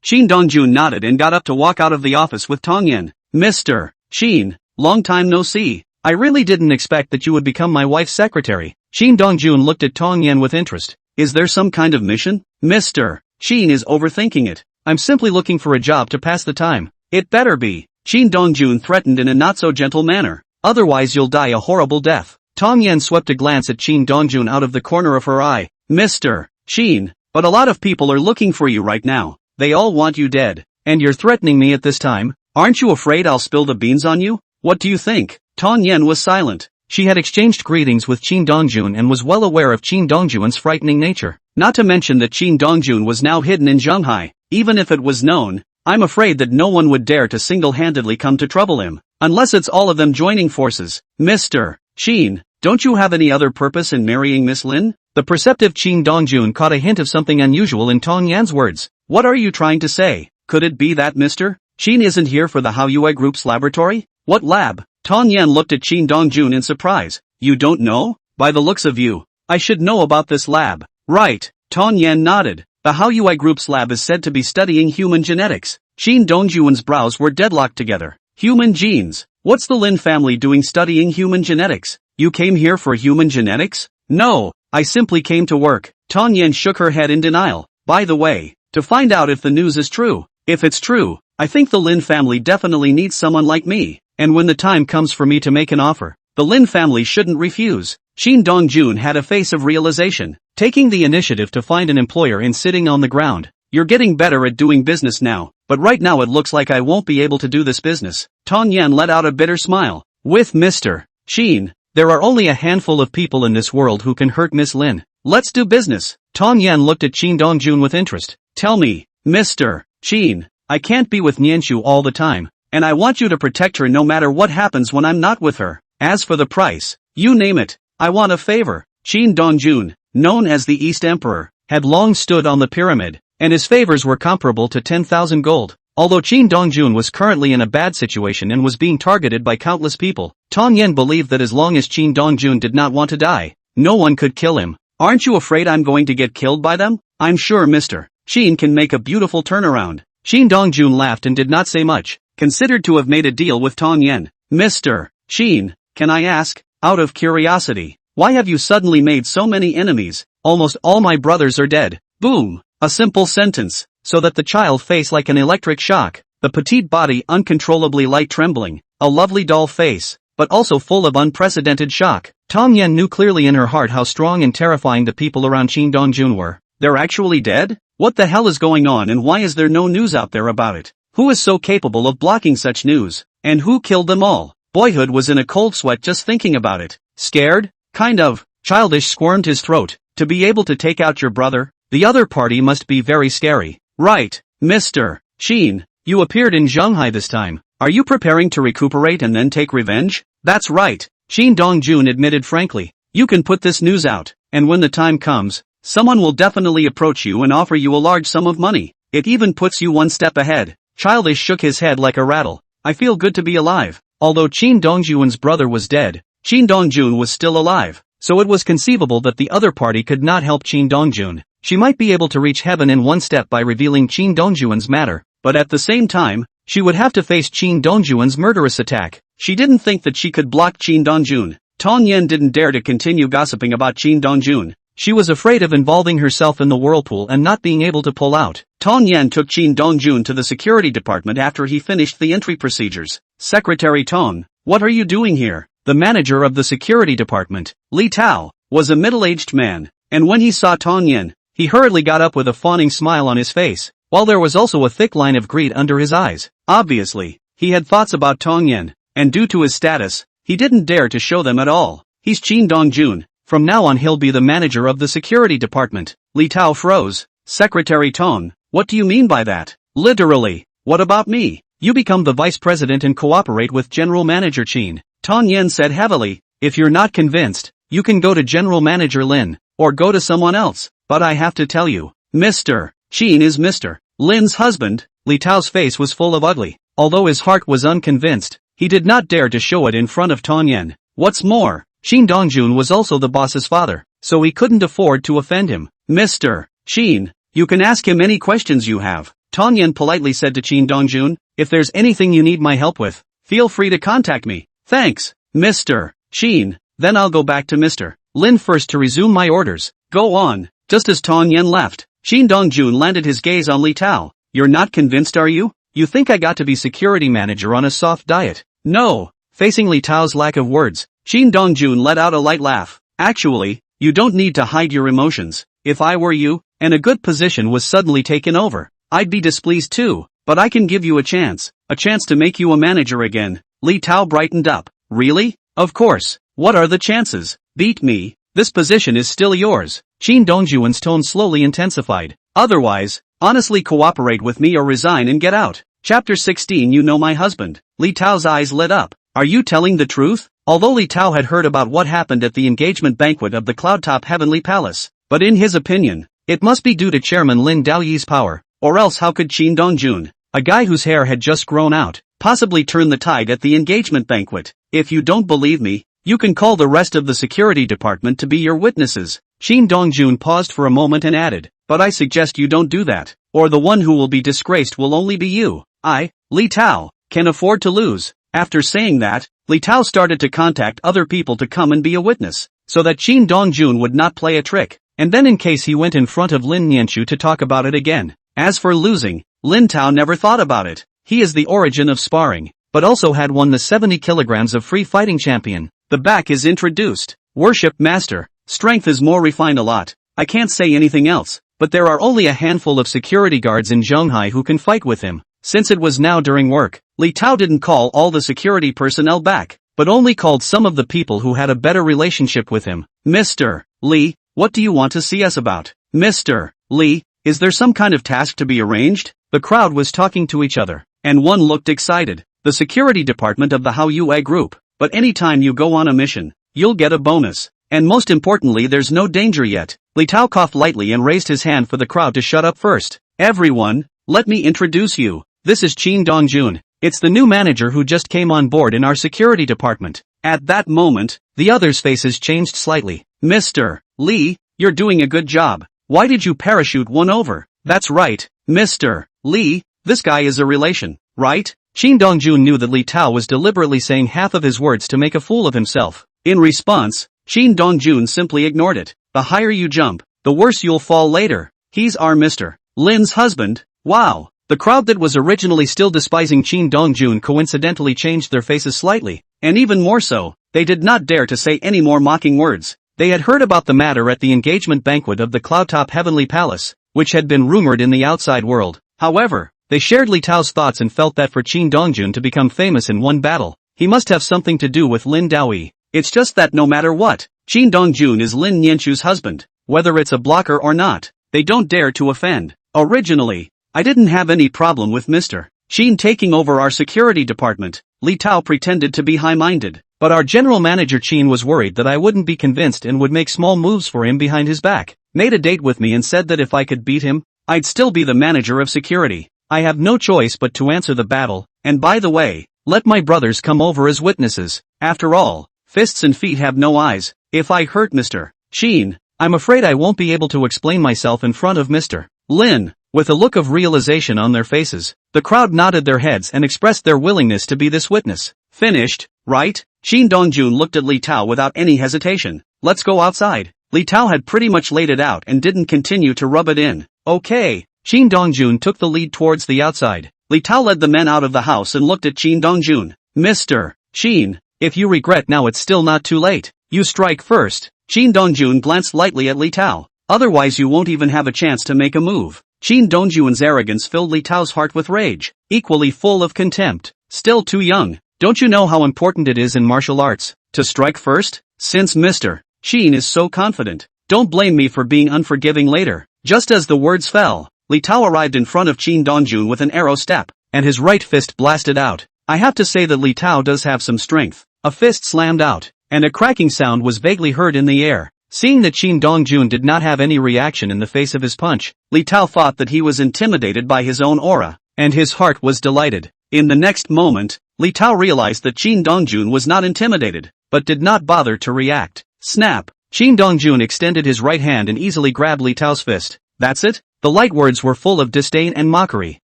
Qin Dongjun nodded and got up to walk out of the office with Tong Yan. Mr. Qin, long time no see. I really didn't expect that you would become my wife's secretary. Qin Dongjun looked at Tong Yan with interest. Is there some kind of mission? Mr. Sheen is overthinking it. I'm simply looking for a job to pass the time. It better be. Shin Dongjun threatened in a not-so-gentle manner. Otherwise you'll die a horrible death. Tong Yen swept a glance at Shin Dongjun out of the corner of her eye. Mr. Sheen, but a lot of people are looking for you right now. They all want you dead. And you're threatening me at this time? Aren't you afraid I'll spill the beans on you? What do you think? Tong Yen was silent. She had exchanged greetings with Shin Dongjun and was well aware of Shin Dongjun's frightening nature. Not to mention that Shin Dongjun was now hidden in Zhenghai. Even if it was known, I'm afraid that no one would dare to single-handedly come to trouble him. Unless it's all of them joining forces. Mr. Sheen, don't you have any other purpose in marrying Miss Lin? The perceptive Shin Dongjun caught a hint of something unusual in Tong Yan's words. What are you trying to say? Could it be that Mr. Sheen isn't here for the Haoyue Group's laboratory? What lab? Tong Yan looked at Shin Dongjun in surprise. You don't know? By the looks of you, I should know about this lab. Right. Tong Yan nodded. The Haoyue Group's lab is said to be studying human genetics. Shin Dongjun's brows were deadlocked together. Human genes. What's the Lin family doing studying human genetics? You came here for human genetics? No, I simply came to work. Tong Yan shook her head in denial. By the way, to find out if the news is true. If it's true, I think the Lin family definitely needs someone like me. And when the time comes for me to make an offer, the Lin family shouldn't refuse. Shin Dongjun had a face of realization, taking the initiative to find an employer and sitting on the ground. You're getting better at doing business now, but right now it looks like I won't be able to do this business. Tong Yan let out a bitter smile. With Mr. Sheen, there are only a handful of people in this world who can hurt Miss Lin. Let's do business. Tong Yan looked at Shin Dongjun with interest. Tell me, Mr. Sheen, I can't be with Nianshu all the time. And I want you to protect her no matter what happens when I'm not with her. As for the price, you name it, I want a favor. Shin Dongjun, known as the East Emperor, had long stood on the pyramid, and his favors were comparable to 10,000 gold. Although Shin Dongjun was currently in a bad situation and was being targeted by countless people, Tong Yen believed that as long as Shin Dongjun did not want to die, no one could kill him. Aren't you afraid I'm going to get killed by them? I'm sure Mr. Shin can make a beautiful turnaround. Shin Dongjun laughed and did not say much. Considered to have made a deal with Tong Yen. Mr. Sheen, can I ask, out of curiosity, why have you suddenly made so many enemies? Almost all my brothers are dead. Boom. A simple sentence, so that the child face like an electric shock, the petite body uncontrollably light trembling, a lovely doll face, but also full of unprecedented shock. Tong Yen knew clearly in her heart how strong and terrifying the people around Shin Dongjun were. They're actually dead? What the hell is going on and why is there no news out there about it? Who is so capable of blocking such news? And who killed them all? Boyhood was in a cold sweat just thinking about it. Scared? Kind of. Childish squirmed his throat. To be able to take out your brother? The other party must be very scary. Right, Mr. Sheen, you appeared in Zhenghai this time. Are you preparing to recuperate and then take revenge? That's right. Shin Dongjun admitted frankly. You can put this news out, and when the time comes, someone will definitely approach you and offer you a large sum of money. It even puts you one step ahead. Childish shook his head like a rattle. I feel good to be alive. Although Shin Dongjun's brother was dead, Shin Dongjun was still alive, so it was conceivable that the other party could not help Shin Dongjun. She might be able to reach heaven in one step by revealing Shin Dongjun's matter, but at the same time, she would have to face Shin Dongjun's murderous attack. She didn't think that she could block Shin Dongjun. Tong Yen didn't dare to continue gossiping about Shin Dongjun. She was afraid of involving herself in the whirlpool and not being able to pull out. Tong Yen took Shin Dongjun to the security department after he finished the entry procedures. Secretary Tong, what are you doing here? The manager of the security department, Li Tao, was a middle-aged man, and when he saw Tong Yen, he hurriedly got up with a fawning smile on his face, while there was also a thick line of greed under his eyes. Obviously, he had thoughts about Tong Yen, and due to his status, he didn't dare to show them at all. He's Shin Dongjun. From now on he'll be the manager of the security department. Li Tao froze. Secretary Tong, what do you mean by that? Literally, what about me? You become the vice president and cooperate with General Manager Shin. Tong Yen said heavily. If you're not convinced, you can go to General Manager Lin, or go to someone else, but I have to tell you, Mr. Shin is Mr. Lin's husband. Li Tao's face was full of ugly. Although his heart was unconvinced, he did not dare to show it in front of Tong Yen. What's more, Shin Dongjun was also the boss's father, so he couldn't afford to offend him. Mr. Shin, you can ask him any questions you have. Tong Yen politely said to Shin Dongjun. If there's anything you need my help with, feel free to contact me. Thanks, Mr. Shin. Then I'll go back to Mr. Lin first to resume my orders. Go on. Just as Tong Yen left, Shin Dongjun landed his gaze on Li Tao. You're not convinced, are you? You think I got to be security manager on a soft diet? No. Facing Li Tao's lack of words, Shin Dongjun let out a light laugh. Actually, you don't need to hide your emotions. If I were you, and a good position was suddenly taken over, I'd be displeased too, but I can give you a chance to make you a manager again. Li Tao brightened up. Really? Of course. What are the chances? Beat me. This position is still yours. Shin Dongjun's tone slowly intensified. Otherwise, honestly cooperate with me or resign and get out. Chapter 16. You know my husband. Li Tao's eyes lit up. Are you telling the truth? Although Li Tao had heard about what happened at the engagement banquet of the Cloudtop Heavenly Palace, but in his opinion, it must be due to Chairman Lin Daoyi's power, or else how could Shin Dongjun, a guy whose hair had just grown out, possibly turn the tide at the engagement banquet? If you don't believe me, you can call the rest of the security department to be your witnesses. Shin Dongjun paused for a moment and added, but I suggest you don't do that, or the one who will be disgraced will only be you. I, Li Tao, can afford to lose. After saying that, Li Tao started to contact other people to come and be a witness, so that Shin Dongjun would not play a trick, and then in case he went in front of Lin Nianchu to talk about it again. As for losing, Lin Tao never thought about it. He is the origin of sparring, but also had won the 70 kilograms of free fighting champion. The back is introduced. Worship master. Strength is more refined a lot. I can't say anything else, but there are only a handful of security guards in Zhonghai who can fight with him. Since it was now during work, Li Tao didn't call all the security personnel back, but only called some of the people who had a better relationship with him. Mr. Li, what do you want to see us about? Mr. Li, is there some kind of task to be arranged? The crowd was talking to each other, and one looked excited. The security department of the Hao Yue group. But anytime you go on a mission, you'll get a bonus. And most importantly, there's no danger yet. Li Tao coughed lightly and raised his hand for the crowd to shut up first. Everyone, let me introduce you. This is Shin Dongjun. It's the new manager who just came on board in our security department. At that moment, the others' faces changed slightly. Mr. Li, you're doing a good job. Why did you parachute one over? That's right, Mr. Li, this guy is a relation, right? Shin Dongjun knew that Li Tao was deliberately saying half of his words to make a fool of himself. In response, Shin Dongjun simply ignored it. The higher you jump, the worse you'll fall later. He's our Mr. Lin's husband. Wow. The crowd that was originally still despising Shin Dongjun coincidentally changed their faces slightly, and even more so, they did not dare to say any more mocking words. They had heard about the matter at the engagement banquet of the Cloudtop Heavenly Palace, which had been rumored in the outside world. However, they shared Li Tao's thoughts and felt that for Shin Dongjun to become famous in one battle, he must have something to do with Lin Daoyi. It's just that no matter what, Shin Dongjun is Lin Nianchu's husband. Whether it's a blocker or not, they don't dare to offend. Originally, I didn't have any problem with Mr. Shin taking over our security department. Li Tao pretended to be high-minded, but our general manager Shin was worried that I wouldn't be convinced and would make small moves for him behind his back. Made a date with me and said that if I could beat him, I'd still be the manager of security. I have no choice but to answer the battle, and by the way, let my brothers come over as witnesses. After all, fists and feet have no eyes. If I hurt Mr. Shin, I'm afraid I won't be able to explain myself in front of Mr. Lin. With a look of realization on their faces, the crowd nodded their heads and expressed their willingness to be this witness. Finished, right? Shin Dongjun looked at Li Tao without any hesitation. Let's go outside. Li Tao had pretty much laid it out and didn't continue to rub it in. Okay. Shin Dongjun took the lead towards the outside. Li Tao led the men out of the house and looked at Shin Dongjun. Mr. Shin, if you regret now it's still not too late. You strike first. Shin Dongjun glanced lightly at Li Tao. Otherwise you won't even have a chance to make a move. Shin Dongjun's arrogance filled Li Tao's heart with rage, equally full of contempt. Still too young. Don't you know how important it is in martial arts to strike first? Since Mr. Shin is so confident, don't blame me for being unforgiving later. Just as the words fell, Li Tao arrived in front of Shin Dongjun with an arrow step, and his right fist blasted out. I have to say that Li Tao does have some strength. A fist slammed out, and a cracking sound was vaguely heard in the air. Seeing that Shin Dongjun did not have any reaction in the face of his punch, Li Tao thought that he was intimidated by his own aura, and his heart was delighted. In the next moment, Li Tao realized that Shin Dongjun was not intimidated, but did not bother to react. Snap! Shin Dongjun extended his right hand and easily grabbed Li Tao's fist. That's it? The light words were full of disdain and mockery.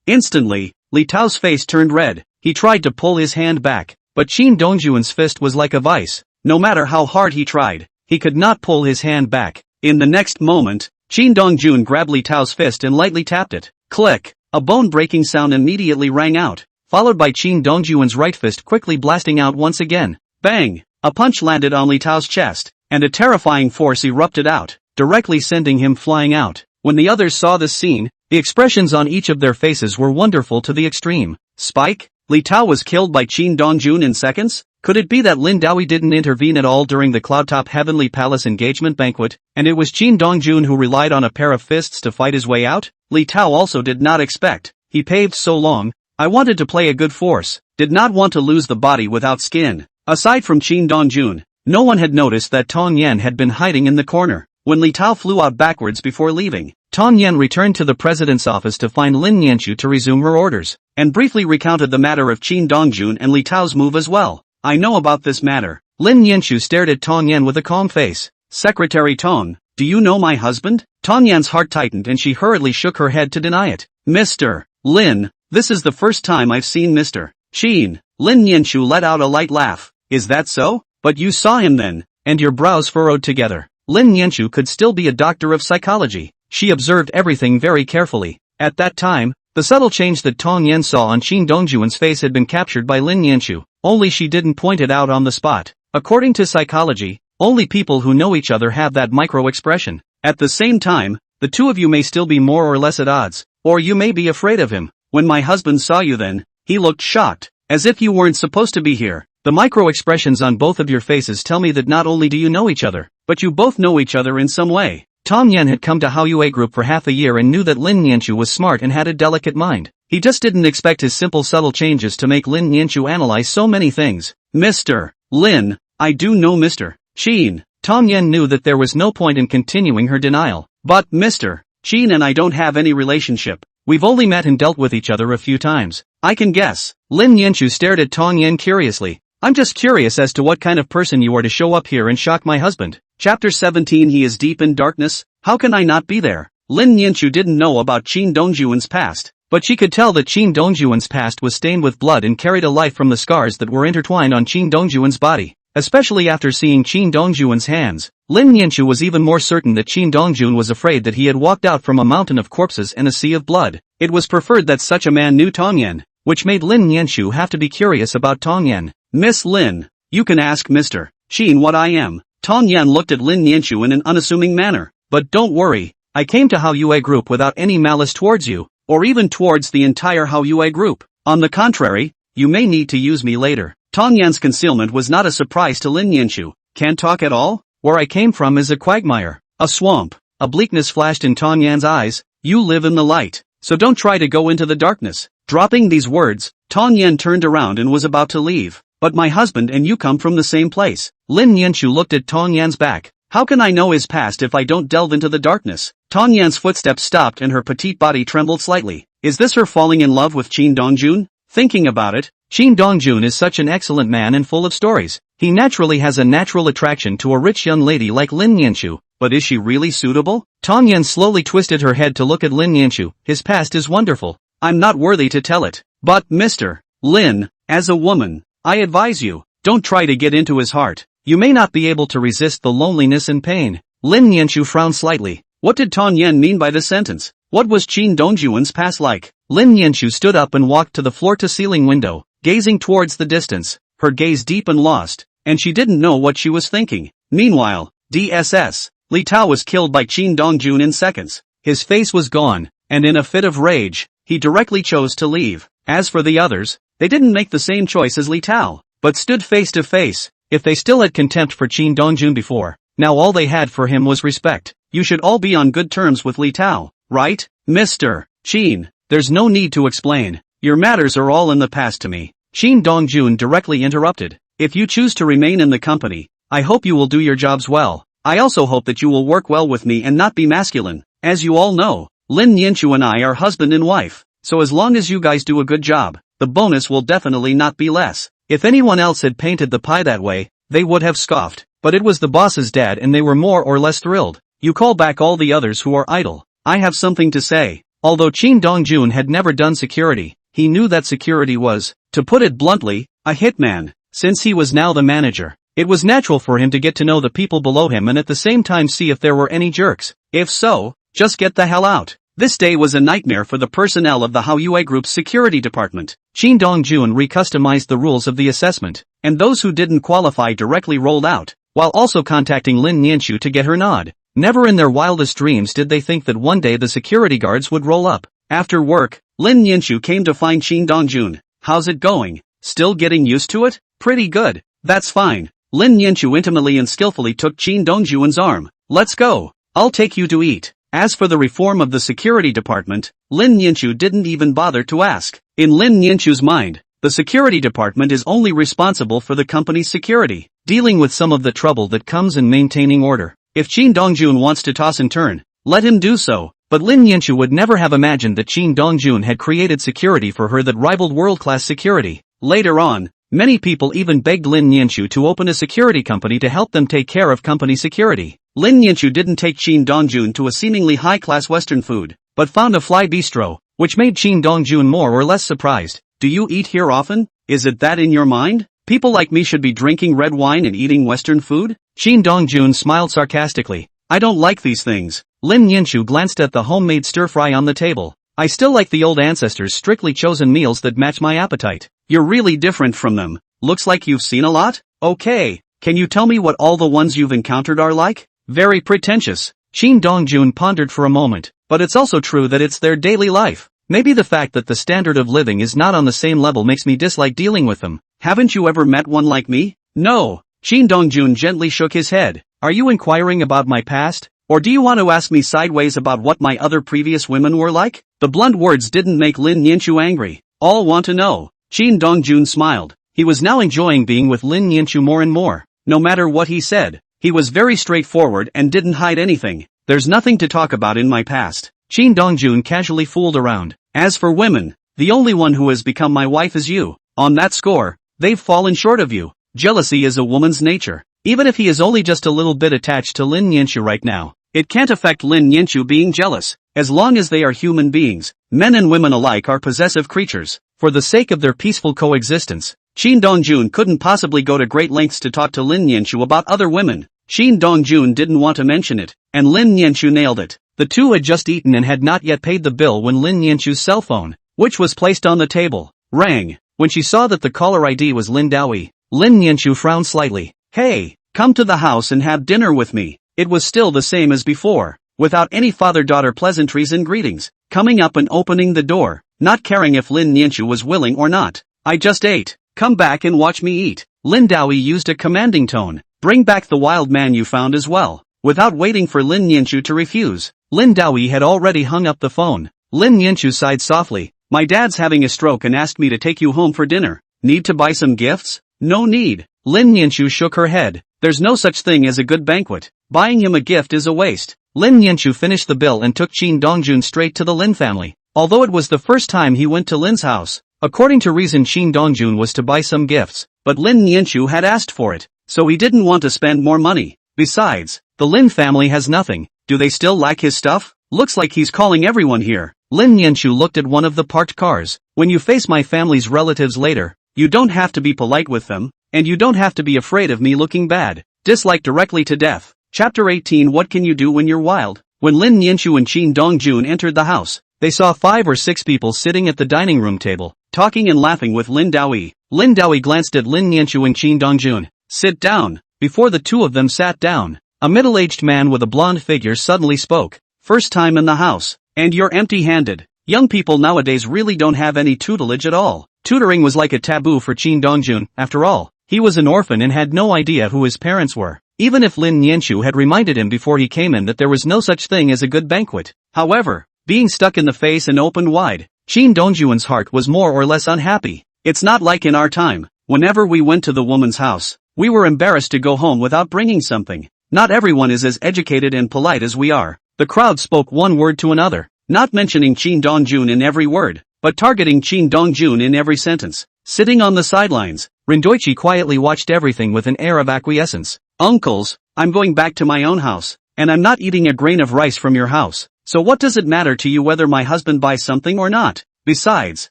Instantly, Li Tao's face turned red. He tried to pull his hand back, but Shin Dongjun's fist was like a vice. No matter how hard he tried, he could not pull his hand back. In the next moment, Qin Dongjun grabbed Li Tao's fist and lightly tapped it. Click! A bone-breaking sound immediately rang out, followed by Qin Dongjun's right fist quickly blasting out once again. Bang! A punch landed on Li Tao's chest, and a terrifying force erupted out, directly sending him flying out. When the others saw this scene, the expressions on each of their faces were wonderful to the extreme. Spike? Li Tao was killed by Qin Dongjun in seconds? Could it be that Lin Daoi didn't intervene at all during the Cloudtop Heavenly Palace engagement banquet, and it was Qin Dongjun who relied on a pair of fists to fight his way out? Li Tao also did not expect. He paved so long. I wanted to play a good force, did not want to lose the body without skin. Aside from Qin Dongjun, no one had noticed that Tong Yan had been hiding in the corner. When Li Tao flew out backwards before leaving, Tong Yan returned to the president's office to find Lin Yanchu to resume her orders, and briefly recounted the matter of Qin Dongjun and Li Tao's move as well. I know about this matter. Lin Yanchu stared at Tong Yan with a calm face. Secretary Tong, do you know my husband? Tong Yan's heart tightened and she hurriedly shook her head to deny it. Mr. Lin, this is the first time I've seen Mr. Qin. Lin Yanchu let out a light laugh. Is that so? But you saw him then, and your brows furrowed together. Lin Yanchu could still be a doctor of psychology. She observed everything very carefully. At that time, the subtle change that Tong Yan saw on Qin Dongjun's face had been captured by Lin Yanchu, only she didn't point it out on the spot. According to psychology, only people who know each other have that micro-expression. At the same time, the two of you may still be more or less at odds, or you may be afraid of him. When my husband saw you then, he looked shocked, as if you weren't supposed to be here. The micro-expressions on both of your faces tell me that not only do you know each other, but you both know each other in some way. Tong Yan had come to Haoyue Group for half a year and knew that Lin Yanchu was smart and had a delicate mind. He just didn't expect his simple subtle changes to make Lin Yanchu analyze so many things. Mr. Lin, I do know Mr. Qin. Tong Yan knew that there was no point in continuing her denial. But Mr. Qin and I don't have any relationship. We've only met and dealt with each other a few times. I can guess. Lin Yanchu stared at Tong Yan curiously. I'm just curious as to what kind of person you are to show up here and shock my husband. Chapter 17. He is deep in darkness. How can I not be there? Lin Yanchu didn't know about Qin Dongjun's past, but she could tell that Qin Dongjun's past was stained with blood and carried a life from the scars that were intertwined on Qin Dongjun's body. Especially after seeing Qin Dongjun's hands, Lin Yanchu was even more certain that Qin Dongjun was afraid that he had walked out from a mountain of corpses and a sea of blood. It was preferred that such a man knew Tong Yan, which made Lin Yanchu have to be curious about Tong Yan. Miss Lin, you can ask Mr. Qin what I am. Tong Yan looked at Lin Yanchu in an unassuming manner. But don't worry, I came to Haoyue Group without any malice towards you, or even towards the entire Haoyue Group. On the contrary, you may need to use me later. Tong Yan's concealment was not a surprise to Lin Yanchu. Can't talk at all? Where I came from is a quagmire, a swamp. A bleakness flashed in Tong Yan's eyes. You live in the light, so don't try to go into the darkness. Dropping these words, Tong Yan turned around and was about to leave. But my husband and you come from the same place. Lin Yanchu looked at Tong Yan's back. How can I know his past if I don't delve into the darkness? Tong Yan's footsteps stopped and her petite body trembled slightly. Is this her falling in love with Qin Dongjun? Thinking about it, Qin Dongjun is such an excellent man and full of stories. He naturally has a natural attraction to a rich young lady like Lin Yanchu. But is she really suitable? Tong Yan slowly twisted her head to look at Lin Yanchu. His past is wonderful. I'm not worthy to tell it. But Mr. Lin, as a woman, I advise you, don't try to get into his heart. You may not be able to resist the loneliness and pain. Lin Yanchu frowned slightly. What did Tong Yan mean by this sentence? What was Qin Dongjun's past like? Lin Yanchu stood up and walked to the floor-to-ceiling window, gazing towards the distance, her gaze deep and lost, and she didn't know what she was thinking. Meanwhile, DSS, Li Tao was killed by Qin Dongjun in seconds. His face was gone, and in a fit of rage, he directly chose to leave. As for the others, they didn't make the same choice as Li Tao, but stood face to face. If they still had contempt for Qin Dongjun before, now all they had for him was respect. You should all be on good terms with Li Tao, right? Mr. Qin, there's no need to explain. Your matters are all in the past to me. Qin Dongjun directly interrupted. If you choose to remain in the company, I hope you will do your jobs well. I also hope that you will work well with me and not be masculine. As you all know, Lin Yanchu and I are husband and wife, so as long as you guys do a good job, the bonus will definitely not be less. If anyone else had painted the pie that way, they would have scoffed, but it was the boss's dad and they were more or less thrilled. You call back all the others who are idle. I have something to say. Although Qin Dongjun had never done security, he knew that security was, to put it bluntly, a hitman. Since he was now the manager, it was natural for him to get to know the people below him and at the same time see if there were any jerks. If so, just get the hell out. This day was a nightmare for the personnel of the Haoyue Group's security department. Shin Dong-jun recustomized the rules of the assessment, and those who didn't qualify directly rolled out, while also contacting Lin Nianchu to get her nod. Never in their wildest dreams did they think that one day the security guards would roll up. After work, Lin Nianchu came to find Shin Dong-jun. How's it going? Still getting used to it? Pretty good. That's fine. Lin Nianchu intimately and skillfully took Shin Dong-jun's arm. Let's go. I'll take you to eat. As for the reform of the security department, Lin Nianchu didn't even bother to ask. In Lin Nianchu's mind, the security department is only responsible for the company's security, dealing with some of the trouble that comes in maintaining order. If Shin Dong-jun wants to toss and turn, let him do so. But Lin Nianchu would never have imagined that Shin Dong-jun had created security for her that rivaled world-class security. Later on, many people even begged Lin Nianchu to open a security company to help them take care of company security. Lin Nianchu didn't take Shin Dong-jun to a seemingly high-class Western food, but found a fly bistro, which made Shin Dong-jun more or less surprised. Do you eat here often? Is it that in your mind? People like me should be drinking red wine and eating Western food? Shin Dong-jun smiled sarcastically. I don't like these things. Lin Nianchu glanced at the homemade stir-fry on the table. I still like the old ancestors' strictly chosen meals that match my appetite. You're really different from them. Looks like you've seen a lot? Okay. Can you tell me what all the ones you've encountered are like? Very pretentious. Shin Dong-jun pondered for a moment, but it's also true that it's their daily life. Maybe the fact that the standard of living is not on the same level makes me dislike dealing with them. Haven't you ever met one like me? No. Shin Dong-jun gently shook his head. Are you inquiring about my past? Or do you want to ask me sideways about what my other previous women were like? The blunt words didn't make Lin Nianchu angry. All want to know. Shin Dong-jun smiled. He was now enjoying being with Lin Nianchu more and more. No matter what he said, he was very straightforward and didn't hide anything. There's nothing to talk about in my past. Shin Dong-jun casually fooled around. As for women, the only one who has become my wife is you. On that score, they've fallen short of you. Jealousy is a woman's nature. Even if he is only just a little bit attached to Lin Nianchu right now, it can't affect Lin Nianchu being jealous. As long as they are human beings, men and women alike are possessive creatures. For the sake of their peaceful coexistence, Shin Dong-jun couldn't possibly go to great lengths to talk to Lin Nianchu about other women. Shin Dong-jun didn't want to mention it, and Lin Nianchu nailed it. The two had just eaten and had not yet paid the bill when Lin Nianchu's cell phone, which was placed on the table, rang. When she saw that the caller ID was Lin Daoyi, Lin Nianchu frowned slightly. Hey, come to the house and have dinner with me. It was still the same as before, without any father-daughter pleasantries and greetings, coming up and opening the door, not caring if Lin Nianchu was willing or not. I just ate. Come back and watch me eat. Lin Daoyi used a commanding tone. Bring back the wild man you found as well. Without waiting for Lin Nianchu to refuse, Lin Daoyi had already hung up the phone. Lin Nianchu sighed softly. My dad's having a stroke and asked me to take you home for dinner. Need to buy some gifts? No need. Lin Nianchu shook her head. There's no such thing as a good banquet. Buying him a gift is a waste. Lin Nianchu finished the bill and took Shin Dong-jun straight to the Lin family. Although it was the first time he went to Lin's house, according to reason Shin Dong-jun was to buy some gifts, but Lin Nianchu had asked for it, so he didn't want to spend more money. Besides, the Lin family has nothing. Do they still lack his stuff? Looks like he's calling everyone here. Lin Nianchu looked at one of the parked cars. When you face my family's relatives later, you don't have to be polite with them, and you don't have to be afraid of me looking bad. Dislike directly to death. Chapter 18 What can you do when you're wild? When Lin Nianchu and Shin Dong-jun entered the house, they saw 5 or 6 people sitting at the dining room table, talking and laughing with Lin Daoyi. Lin Daoyi glanced at Lin Nianchu and Shin Dong-jun. Sit down. Before the two of them sat down, a middle-aged man with a blonde figure suddenly spoke. First time in the house, and you're empty-handed. Young people nowadays really don't have any tutelage at all. Tutoring was like a taboo for Shin Dong-jun. After all, he was an orphan and had no idea who his parents were. Even if Lin Nianchu had reminded him before he came in that there was no such thing as a good banquet. However, being stuck in the face and opened wide, Shin Dong-jun's heart was more or less unhappy. It's not like in our time. Whenever we went to the woman's house, we were embarrassed to go home without bringing something. Not everyone is as educated and polite as we are. The crowd spoke one word to another, not mentioning Shin Dong-jun in every word, but targeting Shin Dong-jun in every sentence. Sitting on the sidelines, Rindoichi quietly watched everything with an air of acquiescence. Uncles, I'm going back to my own house, and I'm not eating a grain of rice from your house, so what does it matter to you whether my husband buys something or not? Besides,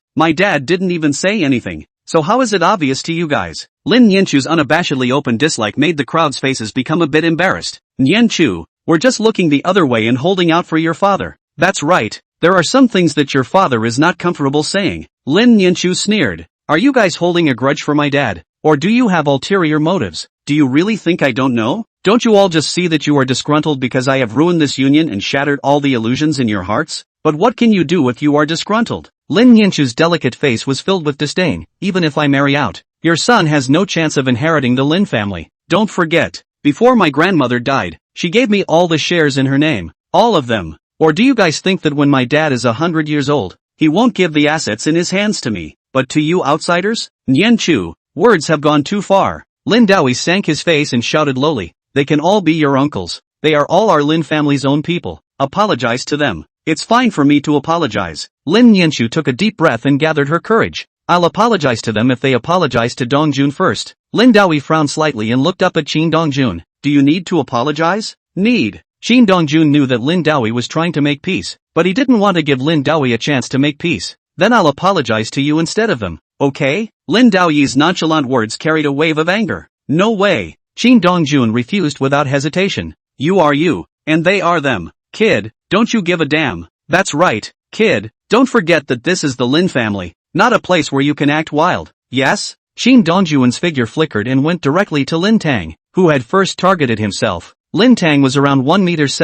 my dad didn't even say anything, so how is it obvious to you guys? Lin Nianchu's unabashedly open dislike made the crowd's faces become a bit embarrassed. Nianchu, We're just looking the other way and holding out for your father. That's right, there are some things that your father is not comfortable saying. Lin Nianchu sneered. Are you guys holding a grudge for my dad? Or do you have ulterior motives? Do you really think I don't know? Don't you all just see that you are disgruntled because I have ruined this union and shattered all the illusions in your hearts? But what can you do if you are disgruntled? Lin Nianchu's delicate face was filled with disdain. Even if I marry out, your son has no chance of inheriting the Lin family. Don't forget, before my grandmother died, she gave me all the shares in her name. All of them. Or do you guys think that when my dad is 100 years old, he won't give the assets in his hands to me, but to you outsiders? Nianchu, words have gone too far. Lin Daoi sank his face and shouted lowly. They can all be your uncles. They are all our Lin family's own people. Apologize to them. It's fine for me to apologize. Lin Nianchu took a deep breath and gathered her courage. I'll apologize to them if they apologize to Dongjun first. Lin Daoi frowned slightly and looked up at Qin Dongjun. Do you need to apologize? Need. Qin Dongjun knew that Lin Daoi was trying to make peace, but he didn't want to give Lin Daoi a chance to make peace. Then I'll apologize to you instead of them. Okay? Lin Daoi's nonchalant words carried a wave of anger. No way. Qin Dongjun refused without hesitation. You are you, and they are them. Kid, don't you give a damn. That's right, kid, don't forget that this is the Lin family, not a place where you can act wild. Yes? Qin Dongjun's figure flickered and went directly to Lin Tang, who had first targeted himself. Lin Tang was around 1.78 meters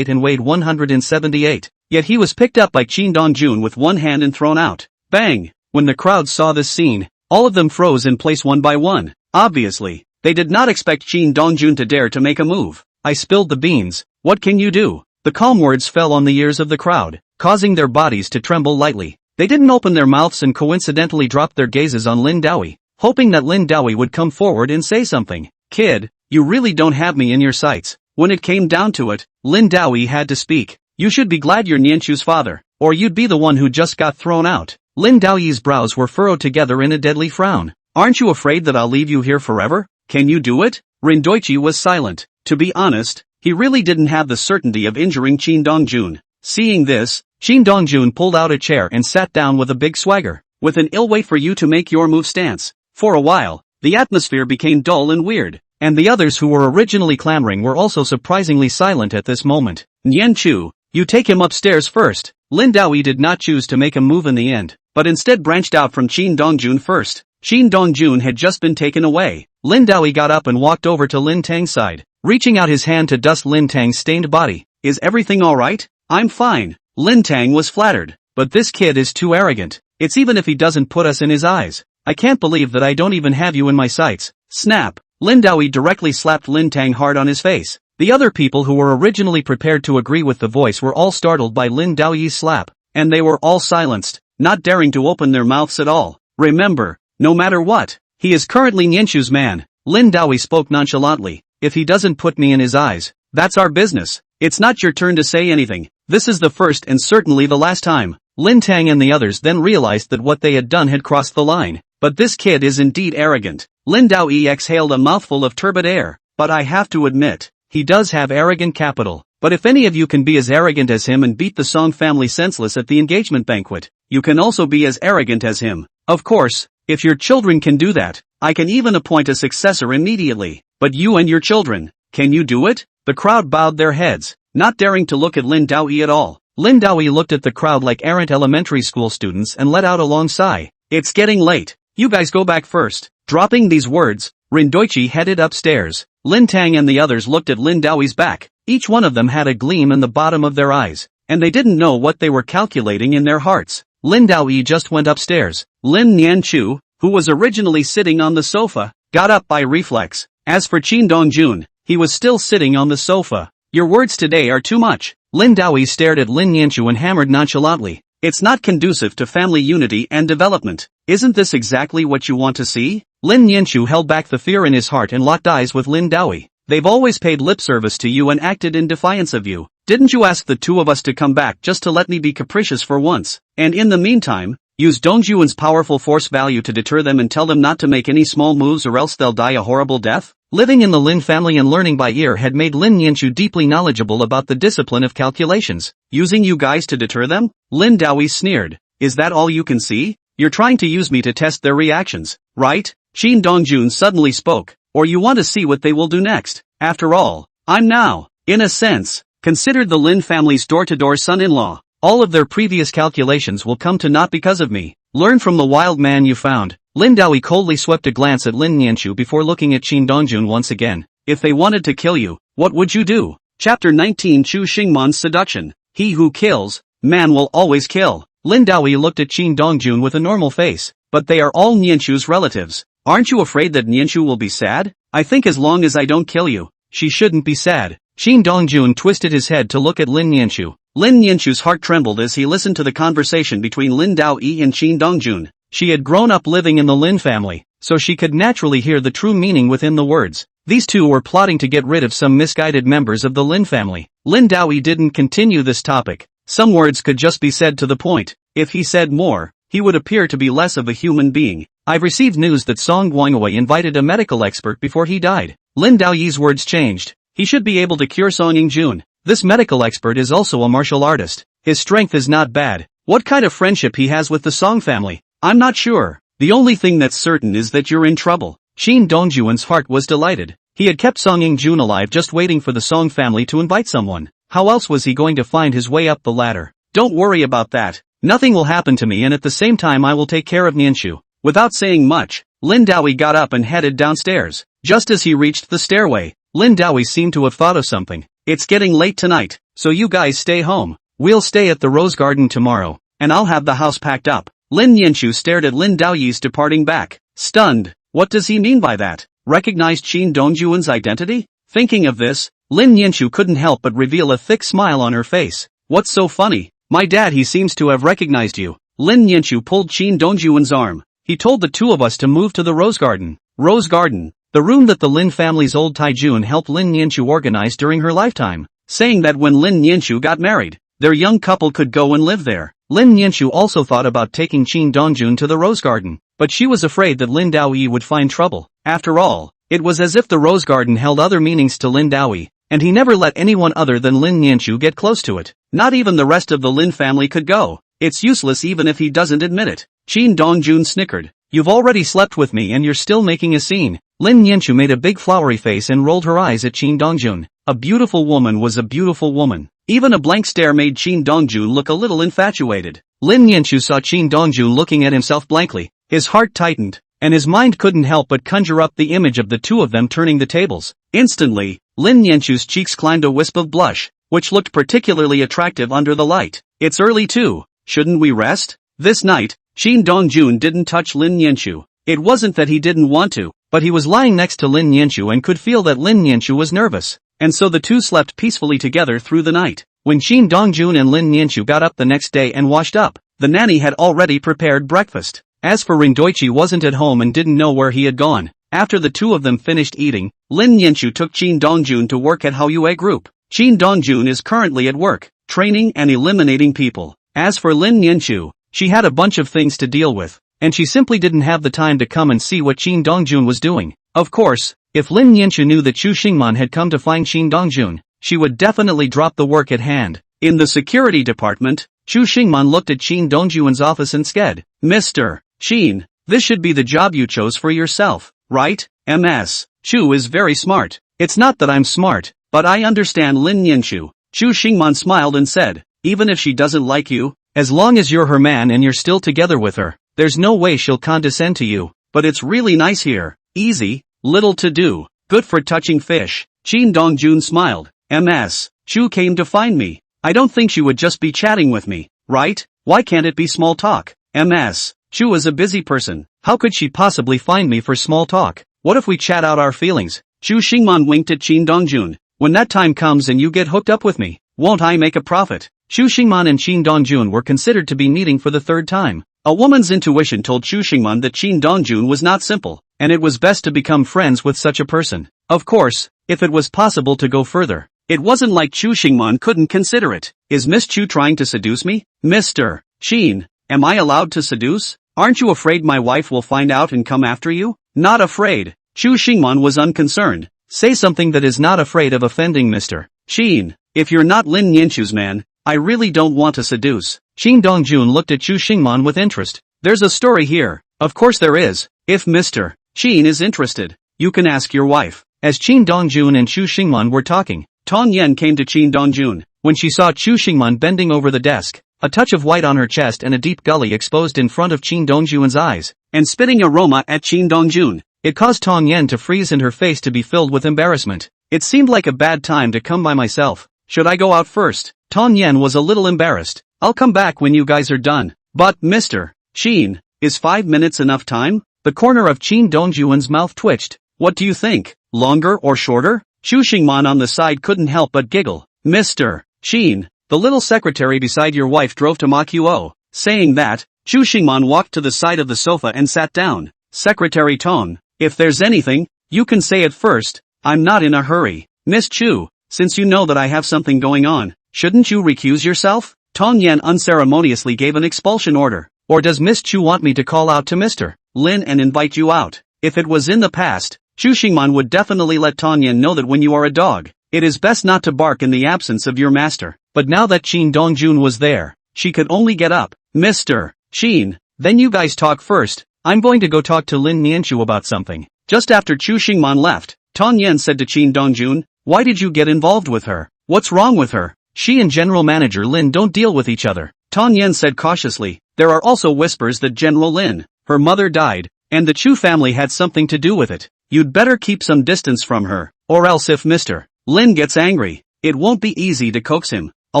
and weighed 178, yet he was picked up by Qin Dongjun with one hand and thrown out. Bang! When the crowd saw this scene, all of them froze in place one by one. Obviously, they did not expect Qin Dongjun to dare to make a move. I spilled the beans. What can you do? The calm words fell on the ears of the crowd, causing their bodies to tremble lightly. They didn't open their mouths and coincidentally dropped their gazes on Lin Daoi, hoping that Lin Daoi would come forward and say something. Kid, you really don't have me in your sights. When it came down to it, Lin Daoi had to speak. You should be glad you're Nianchu's father, or you'd be the one who just got thrown out. Lin Daoi's brows were furrowed together in a deadly frown. Aren't you afraid that I'll leave you here forever? Can you do it? Rindoichi was silent. To be honest, he really didn't have the certainty of injuring Qin Dongjun. Seeing this, Qin Dongjun pulled out a chair and sat down with a big swagger. With an "I'll wait for you to make your move" stance. For a while, the atmosphere became dull and weird, and the others who were originally clamoring were also surprisingly silent at this moment. Nianchu, you take him upstairs first. Lin Daoi did not choose to make a move in the end, but instead branched out from Qin Dongjun first. Qin Dongjun had just been taken away. Lin Daoi got up and walked over to Lin Tang's side, reaching out his hand to dust Lin Tang's stained body. Is everything alright? I'm fine. Lin Tang was flattered. But this kid is too arrogant. It's even if he doesn't put us in his eyes. I can't believe that I don't even have you in my sights. Snap. Lin Daoi directly slapped Lin Tang hard on his face. The other people who were originally prepared to agree with the voice were all startled by Lin Daoi's slap, and they were all silenced, not daring to open their mouths at all. Remember, no matter what, he is currently Nianchu's man. Lin Daoi spoke nonchalantly. If he doesn't put me in his eyes, that's our business. It's not your turn to say anything. This is the first and certainly the last time. Lin Tang and the others then realized that what they had done had crossed the line. But this kid is indeed arrogant. Lin Daoi exhaled a mouthful of turbid air. But I have to admit, he does have arrogant capital. But if any of you can be as arrogant as him and beat the Song family senseless at the engagement banquet, you can also be as arrogant as him. Of course, if your children can do that, I can even appoint a successor immediately. But you and your children, can you do it? The crowd bowed their heads, not daring to look at Lin Daoi at all. Lin Daoi looked at the crowd like errant elementary school students and let out a long sigh. It's getting late. You guys go back first. Dropping these words, Rindoichi headed upstairs. Lin Tang and the others looked at Lin Daoi's back. Each one of them had a gleam in the bottom of their eyes, and they didn't know what they were calculating in their hearts. Lin Daoi just went upstairs. Lin Nianchu, who was originally sitting on the sofa, got up by reflex. As for Qin Dongjun, he was still sitting on the sofa. Your words today are too much. Lin Daoi stared at Lin Nianchu and hammered nonchalantly. It's not conducive to family unity and development. Isn't this exactly what you want to see? Lin Nianchu held back the fear in his heart and locked eyes with Lin Daoi. They've always paid lip service to you and acted in defiance of you. Didn't you ask the two of us to come back just to let me be capricious for once? And in the meantime, use Dongjun's powerful force value to deter them and tell them not to make any small moves or else they'll die a horrible death? Living in the Lin family and learning by ear had made Lin Nianchu deeply knowledgeable about the discipline of calculations. Using you guys to deter them? Lin Daoi sneered. Is that all you can see? You're trying to use me to test their reactions, right? Qin Dongjun suddenly spoke. Or you want to see what they will do next? After all, I'm now in a sense, considered the Lin family's door-to-door son-in-law. All of their previous calculations will come to naught because of me. Learn from the wild man you found. Lin Daoyi coldly swept a glance at Lin Nianchu before looking at Qin Dongjun once again. If they wanted to kill you, what would you do? Chapter 19 Chu Xingman's Seduction. He who kills, man will always kill. Lin Daoyi looked at Qin Dongjun with a normal face. But they are all Nianchu's relatives. Aren't you afraid that Nianchu will be sad? I think as long as I don't kill you, she shouldn't be sad. Qin Dongjun twisted his head to look at Lin Nianchu. Lin Nianchu's heart trembled as he listened to the conversation between Lin Daoyi and Qin Dongjun. She had grown up living in the Lin family, so she could naturally hear the true meaning within the words. These two were plotting to get rid of some misguided members of the Lin family. Lin Daoyi didn't continue this topic. Some words could just be said to the point. If he said more, he would appear to be less of a human being. I've received news that Song Guangwei invited a medical expert before he died. Lin Daoyi's words changed. He should be able to cure Song Yingjun. This medical expert is also a martial artist. His strength is not bad. What kind of friendship he has with the Song family? I'm not sure. The only thing that's certain is that you're in trouble. Qin Dongjun's heart was delighted. He had kept Song Yingjun alive just waiting for the Song family to invite someone. How else was he going to find his way up the ladder? Don't worry about that. Nothing will happen to me, and at the same time I will take care of Nianchu. Without saying much, Lin Daoyi got up and headed downstairs. Just as he reached the stairway, Lin Daoyi seemed to have thought of something. It's getting late tonight, so you guys stay home. We'll stay at the Rose Garden tomorrow, and I'll have the house packed up. Lin Nianchu stared at Lin Daoyi's departing back, stunned. What does he mean by that? Recognized Qin Dongjun's identity? Thinking of this, Lin Nianchu couldn't help but reveal a thick smile on her face. What's so funny? My dad, he seems to have recognized you. Lin Nianchu pulled Qin Dongjun's arm. He told the two of us to move to the Rose Garden. Rose Garden, the room that the Lin family's old Taijun helped Lin Nianchu organize during her lifetime, saying that when Lin Nianchu got married, their young couple could go and live there. Lin Nianchu also thought about taking Qin Dongjun to the Rose Garden, but she was afraid that Lin Daoyi would find trouble. After all, it was as if the Rose Garden held other meanings to Lin Daoyi, and he never let anyone other than Lin Nianchu get close to it. Not even the rest of the Lin family could go. It's useless even if he doesn't admit it. Qin Dongjun snickered. You've already slept with me and you're still making a scene. Lin Nianchu made a big flowery face and rolled her eyes at Qin Dongjun. A beautiful woman was a beautiful woman. Even a blank stare made Qin Dongjun look a little infatuated. Lin Nianchu saw Qin Dongjun looking at himself blankly. His heart tightened, and his mind couldn't help but conjure up the image of the two of them turning the tables. Instantly, Lin Nianchu's cheeks climbed a wisp of blush, which looked particularly attractive under the light. It's early too. Shouldn't we rest? This night, Qin Dongjun didn't touch Lin Nianchu. It wasn't that he didn't want to, but he was lying next to Lin Nianchu and could feel that Lin Nianchu was nervous. And so the two slept peacefully together through the night. When Qin Dongjun and Lin Nianchu got up the next day and washed up, the nanny had already prepared breakfast. As for Ringdoichi wasn't at home and didn't know where he had gone. After the two of them finished eating, Lin Nianchu took Qin Dongjun to work at Haoyue Group. Qin Dongjun is currently at work, training and eliminating people. As for Lin Nianchu, she had a bunch of things to deal with, and she simply didn't have the time to come and see what Qin Dongjun was doing. Of course, if Lin Nianchu knew that Chu Xingman had come to find Qin Dongjun, she would definitely drop the work at hand. In the security department, Chu Xingman looked at Qin Dongjun's office and said, Mr. Qin, this should be the job you chose for yourself, right? Ms. Chu is very smart. It's not that I'm smart, but I understand Lin Nianchu. Chu Xingman smiled and said, even if she doesn't like you, as long as you're her man and you're still together with her, there's no way she'll condescend to you. But it's really nice here. Easy, little to do, good for touching fish. Qin Dongjun smiled. Ms. Chu came to find me. I don't think she would just be chatting with me, right? Why can't it be small talk? Ms. Chu is a busy person. How could she possibly find me for small talk? What if we chat out our feelings? Chu Xingman winked at Qin Dongjun. When that time comes and you get hooked up with me, won't I make a profit? Chu Xingman and Qin Dongjun were considered to be meeting for the third time. A woman's intuition told Chu Xingman that Qin Dongjun was not simple, and it was best to become friends with such a person. Of course, if it was possible to go further. It wasn't like Chu Xingman couldn't consider it. Is Miss Chu trying to seduce me? Mr. Qin, am I allowed to seduce? Aren't you afraid my wife will find out and come after you? Not afraid. Chu Xingman was unconcerned. Say something that is not afraid of offending Mr. Qin. If you're not Lin Nianchu's man, I really don't want to seduce. Qin Dongjun looked at Chu Xingman with interest. There's a story here. Of course there is. If Mr. Qin is interested, you can ask your wife. As Qin Dongjun and Chu Xingman were talking, Tong Yen came to Qin Dongjun. When she saw Chu Xingman bending over the desk, a touch of white on her chest and a deep gully exposed in front of Qin Dongjun's eyes, and spitting aroma at Qin Dongjun, it caused Tong Yen to freeze and her face to be filled with embarrassment. It seemed like a bad time to come by myself. Should I go out first? Tong Yen was a little embarrassed. I'll come back when you guys are done. But, Mr. Qin, is 5 minutes enough time? The corner of Qin Dongjun's mouth twitched. What do you think? Longer or shorter? Chu Xingman on the side couldn't help but giggle. Mr. Qin, the little secretary beside your wife drove to Makuo. Saying that, Chu Xingman walked to the side of the sofa and sat down. Secretary Tong, if there's anything, you can say it first. I'm not in a hurry. Miss Chu, since you know that I have something going on, shouldn't you recuse yourself? Tong Yen unceremoniously gave an expulsion order. Or does Miss Chu want me to call out to Mr. Lin and invite you out? If it was in the past, Chu Xingman would definitely let Tong Yen know that when you are a dog, it is best not to bark in the absence of your master. But now that Qin Dongjun was there, she could only get up. Mr. Qin, then you guys talk first. I'm going to go talk to Lin Nianchu about something. Just after Chu Xingman left, Tong Yen said to Qin Dongjun, why did you get involved with her? What's wrong with her? She and General Manager Lin don't deal with each other. Tong Yen said cautiously, there are also whispers that General Lin, her mother died, and the Chu family had something to do with it. You'd better keep some distance from her, or else if Mr. Lin gets angry, it won't be easy to coax him. A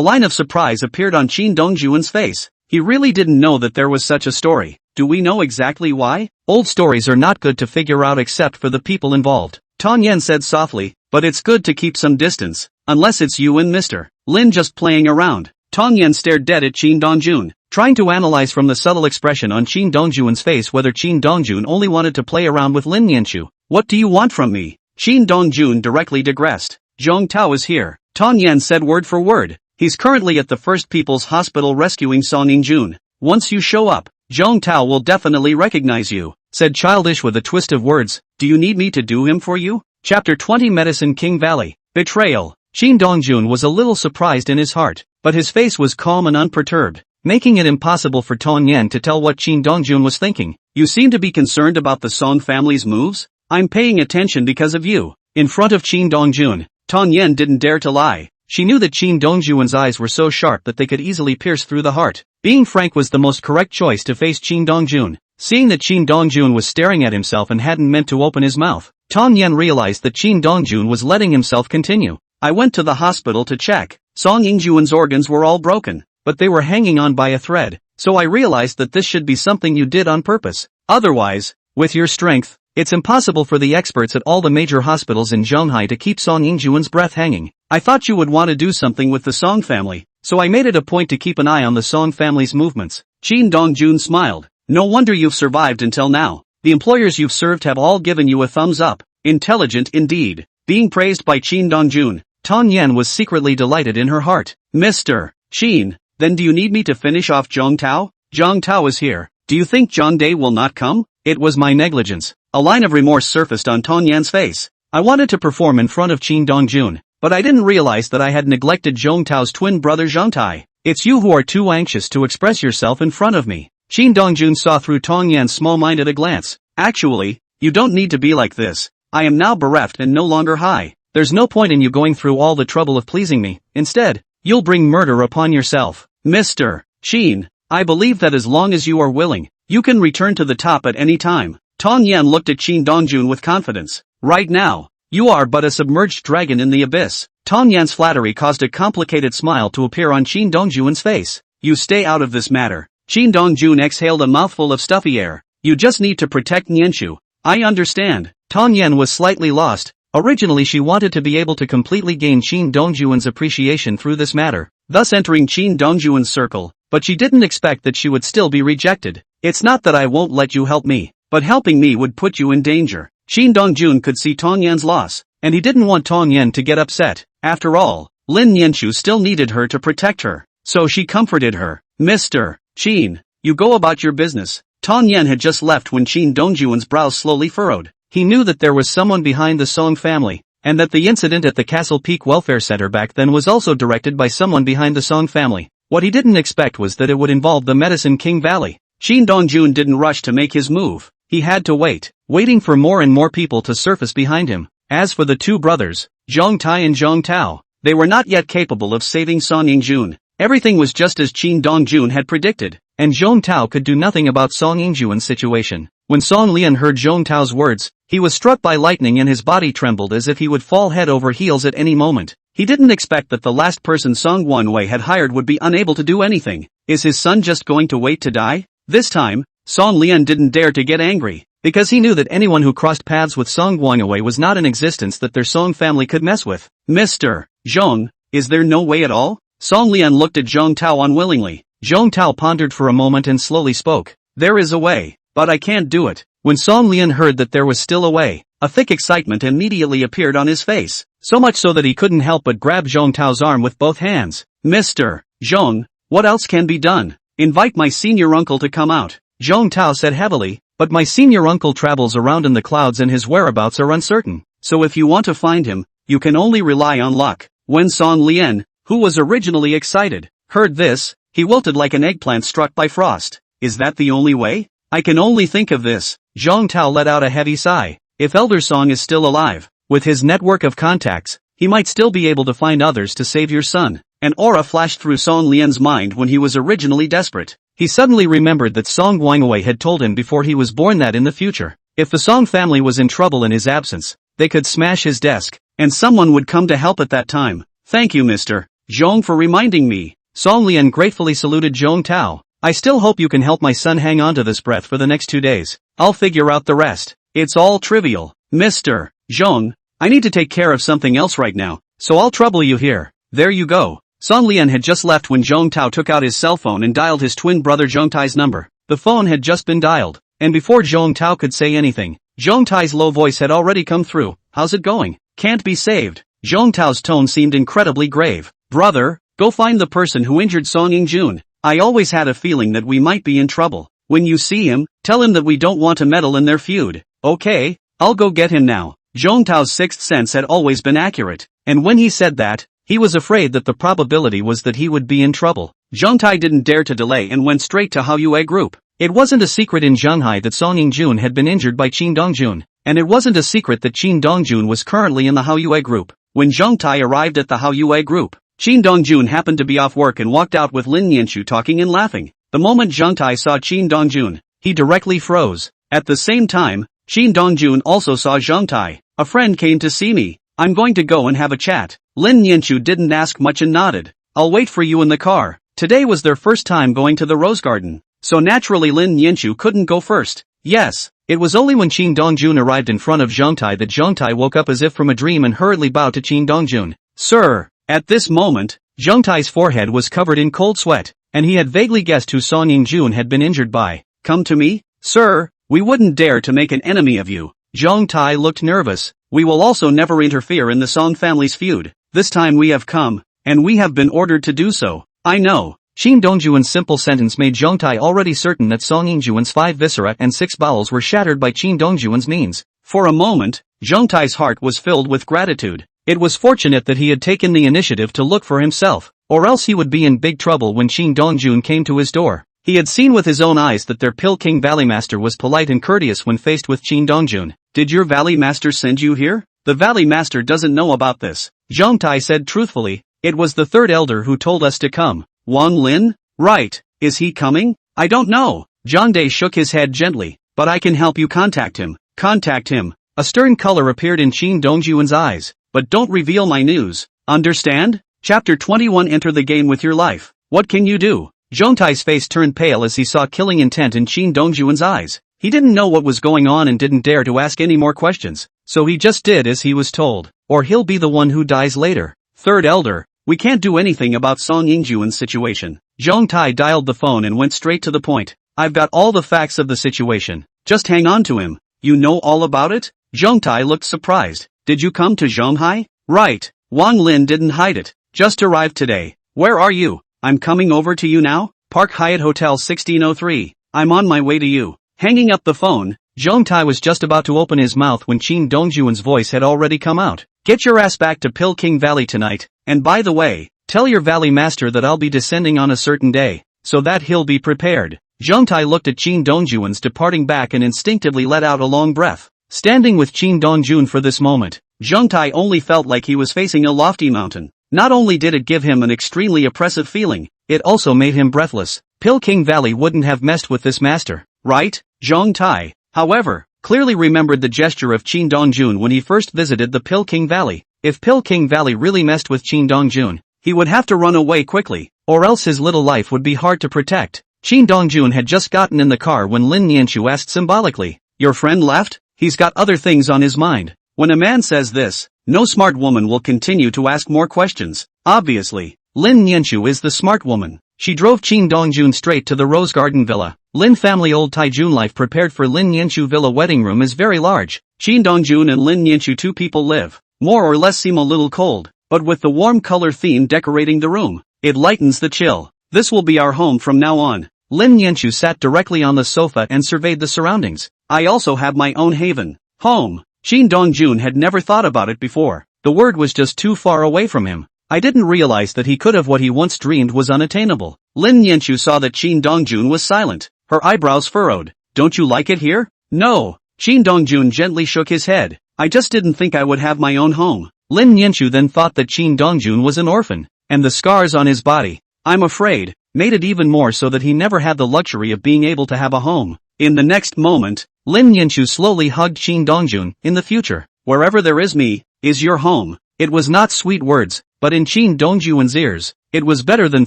line of surprise appeared on Qin Dongjun's face. He really didn't know that there was such a story. Do we know exactly why? Old stories are not good to figure out except for the people involved. Tong Yen said softly, but it's good to keep some distance, unless it's you and Mr. Lin just playing around. Tong Yen stared dead at Qin Dongjun, trying to analyze from the subtle expression on Qin Dongjun's face whether Qin Dongjun only wanted to play around with Lin Nianchu. What do you want from me? Qin Dongjun directly digressed. Zhong Tao is here. Tong Yen said word for word. He's currently at the First People's Hospital rescuing Song Yingjun. Once you show up, Zhong Tao will definitely recognize you, said Childish with a twist of words. Do you need me to do him for you? Chapter 20 Medicine King Valley. Betrayal. Qin Dongjun was a little surprised in his heart, but his face was calm and unperturbed, making it impossible for Tong Yen to tell what Qin Dongjun was thinking. You seem to be concerned about the Song family's moves? I'm paying attention because of you. In front of Qin Dongjun, Tong Yen didn't dare to lie. She knew that Qin Dongjun's eyes were so sharp that they could easily pierce through the heart. Being frank was the most correct choice to face Qin Dongjun. Seeing that Qin Dongjun was staring at himself and hadn't meant to open his mouth, Tong Yen realized that Qin Dongjun was letting himself continue. I went to the hospital to check. Song Yingjun's organs were all broken, but they were hanging on by a thread, so I realized that this should be something you did on purpose. Otherwise, with your strength, it's impossible for the experts at all the major hospitals in Zhonghai to keep Song Yingjun's breath hanging. I thought you would want to do something with the Song family, so I made it a point to keep an eye on the Song family's movements. Qin Dongjun smiled. No wonder you've survived until now. The employers you've served have all given you a thumbs up. Intelligent indeed. Being praised by Qin Dongjun, Tong Yen was secretly delighted in her heart. Mr. Qin, then do you need me to finish off Zhong Tao? Zhong Tao is here. Do you think Zhang Day will not come? It was my negligence. A line of remorse surfaced on Tong Yan's face. I wanted to perform in front of Qin Dongjun, but I didn't realize that I had neglected Zhong Tao's twin brother Zhang Tai. It's you who are too anxious to express yourself in front of me. Qin Dongjun saw through Tong Yan's small mind at a glance. Actually, you don't need to be like this. I am now bereft and no longer high. There's no point in you going through all the trouble of pleasing me. Instead, you'll bring murder upon yourself. Mr. Qin, I believe that as long as you are willing, you can return to the top at any time. Tong Yan looked at Qin Dongjun with confidence. Right now, you are but a submerged dragon in the abyss. Tong Yan's flattery caused a complicated smile to appear on Qin Dongjun's face. You stay out of this matter. Qin Dongjun exhaled a mouthful of stuffy air. You just need to protect Nianchu. I understand. Tong Yan was slightly lost. Originally she wanted to be able to completely gain Qin Dongjun's appreciation through this matter, thus entering Qin Dongjun's circle, but she didn't expect that she would still be rejected. It's not that I won't let you help me, but helping me would put you in danger. Qin Dongjun could see Tong Yan's loss, and he didn't want Tong Yan to get upset. After all, Lin Nianchu still needed her to protect her, so she comforted her. Mr. Qin, you go about your business. Tong Yan had just left when Qin Dongjun's brows slowly furrowed. He knew that there was someone behind the Song family, and that the incident at the Castle Peak Welfare Center back then was also directed by someone behind the Song family. What he didn't expect was that it would involve the Medicine King Valley. Qin Dongjun didn't rush to make his move. He had to wait, waiting for more and more people to surface behind him. As for the two brothers, Zhang Tai and Zhang Tao, They were not yet capable of saving Song Ying-jun. Everything was just as Qin Dong-jun had predicted, and Zhong Tao could do nothing about Song Ying-jun's situation. When Song Lian heard Zhong Tao's words, he was struck by lightning and his body trembled as if he would fall head over heels at any moment. He didn't expect that the last person Song Wanwei had hired would be unable to do anything. Is his son just going to wait to die? This time, Song Lian didn't dare to get angry, because he knew that anyone who crossed paths with Song Wanwei was not an existence that their Song family could mess with. Mr. Zhong, is there no way at all? Song Lian looked at Zhong Tao unwillingly. Zhong Tao pondered for a moment and slowly spoke. There is a way, but I can't do it. When Song Lian heard that there was still a way, a thick excitement immediately appeared on his face, so much so that he couldn't help but grab Zhong Tao's arm with both hands. Mr. Zhong, what else can be done? Invite my senior uncle to come out. Zhong Tao said heavily, but my senior uncle travels around in the clouds and his whereabouts are uncertain. So if you want to find him, you can only rely on luck. When Song Lian, who was originally excited, heard this, he wilted like an eggplant struck by frost. Is that the only way? I can only think of this. Zhong Tao let out a heavy sigh. If Elder Song is still alive, with his network of contacts, he might still be able to find others to save your son. An aura flashed through Song Lian's mind when he was originally desperate. He suddenly remembered that Song Wanwei had told him before he was born that in the future, if the Song family was in trouble in his absence, they could smash his desk, and someone would come to help at that time. Thank you Mr. Zhong for reminding me. Song Lian gratefully saluted Zhong Tao. I still hope you can help my son hang on to this breath for the next 2 days. I'll figure out the rest. It's all trivial. Mr. Zhong, I need to take care of something else right now, so I'll trouble you here. There you go. Song Lian had just left when Zhong Tao took out his cell phone and dialed his twin brother Zhong Tai's number. The phone had just been dialed, and before Zhong Tao could say anything, Zhong Tai's low voice had already come through. How's it going? Can't be saved. Zhong Tao's tone seemed incredibly grave. Brother, go find the person who injured Song Ying-jun. I always had a feeling that we might be in trouble. When you see him, tell him that we don't want to meddle in their feud. Okay, I'll go get him now. Zhong Tao's sixth sense had always been accurate, and when he said that, he was afraid that the probability was that he would be in trouble. Zhong Tai didn't dare to delay and went straight to Haoyue Group. It wasn't a secret in Shanghai that Song Ying-jun had been injured by Qin Dongjun, and it wasn't a secret that Qin Dongjun was currently in the Haoyue Group. When Zhong Tai arrived at the Haoyue Group, Qin Dongjun happened to be off work and walked out with Lin Yanchu talking and laughing. The moment Zhong Tai saw Qin Dongjun, he directly froze. At the same time, Qin Dongjun also saw Zhong Tai. A friend came to see me. I'm going to go and have a chat. Lin Yanchu didn't ask much and nodded. I'll wait for you in the car. Today was their first time going to the Rose Garden, so naturally Lin Yanchu couldn't go first. Yes, it was only when Qin Dongjun arrived in front of Zhong Tai that Zhong Tai woke up as if from a dream and hurriedly bowed to Qin Dongjun. Sir. At this moment, Zhong Tai's forehead was covered in cold sweat, and he had vaguely guessed who Song Ying-jun had been injured by. Come to me? Sir, we wouldn't dare to make an enemy of you. Zhong Tai looked nervous. We will also never interfere in the Song family's feud. This time we have come, and we have been ordered to do so. I know. Qin Dongjun's simple sentence made Zhong Tai already certain that Song Ying-jun's 5 viscera and 6 bowels were shattered by Qin Dongjun's means. For a moment, Zhong Tai's heart was filled with gratitude. It was fortunate that he had taken the initiative to look for himself, or else he would be in big trouble when Qin Dongjun came to his door. He had seen with his own eyes that their Peking Valley Master was polite and courteous when faced with Qin Dongjun. Did your Valley Master send you here? The Valley Master doesn't know about this. Zhong Tai said truthfully. It was the third elder who told us to come. Wang Lin? Right. Is he coming? I don't know. Zhang Dai shook his head gently. But I can help you contact him. Contact him. A stern color appeared in Qin Dongjun's eyes. But don't reveal my news. Understand? Chapter 21. Enter the game with your life. What can you do? Zhong Tai's face turned pale as he saw killing intent in Qin Dongjun's eyes. He didn't know what was going on and didn't dare to ask any more questions, so he just did as he was told, or he'll be the one who dies later. Third elder, we can't do anything about Song Ying-jun's situation. Zhong Tai dialed the phone and went straight to the point. I've got all the facts of the situation. Just hang on to him. You know all about it? Zhong Tai looked surprised. Did you come to Shanghai? Right. Wang Lin didn't hide it. Just arrived today. Where are you? I'm coming over to you now. Park Hyatt Hotel 1603. I'm on my way to you. Hanging up the phone, Zhong Tai was just about to open his mouth when Qin Dongjun's voice had already come out. Get your ass back to Peking Valley tonight, and by the way, tell your Valley Master that I'll be descending on a certain day, so that he'll be prepared. Zhong Tai looked at Qin Dongjun's departing back and instinctively let out a long breath. Standing with Qin Dongjun for this moment, Zhong Tai only felt like he was facing a lofty mountain. Not only did it give him an extremely oppressive feeling, it also made him breathless. Pill King Valley wouldn't have messed with this master, right? Zhong Tai, however, clearly remembered the gesture of Qin Dongjun when he first visited the Pill King Valley. If Pill King Valley really messed with Qin Dongjun, he would have to run away quickly, or else his little life would be hard to protect. Qin Dongjun had just gotten in the car when Lin Nianchu asked symbolically, "Your friend left? He's got other things on his mind." When a man says this, no smart woman will continue to ask more questions. Obviously, Lin Nianchu is the smart woman. She drove Qin Dongjun straight to the Rose Garden Villa. Lin family old Taijun life prepared for Lin Nianchu Villa wedding room is very large. Qin Dongjun and Lin Nianchu two people live. More or less seem a little cold, but with the warm color theme decorating the room, it lightens the chill. This will be our home from now on. Lin Nianchu sat directly on the sofa and surveyed the surroundings. I also have my own haven. Home. Qin Dongjun had never thought about it before. The word was just too far away from him. I didn't realize that he could have what he once dreamed was unattainable. Lin Nianchu saw that Qin Dongjun was silent. Her eyebrows furrowed. Don't you like it here? No. Qin Dongjun gently shook his head. I just didn't think I would have my own home. Lin Nianchu then thought that Qin Dongjun was an orphan, and the scars on his body, I'm afraid, made it even more so that he never had the luxury of being able to have a home. In the next moment, Lin Nianchu slowly hugged Qin Dongjun. In the future, wherever there is me, is your home. It was not sweet words, but in Qin Dongjun's ears, it was better than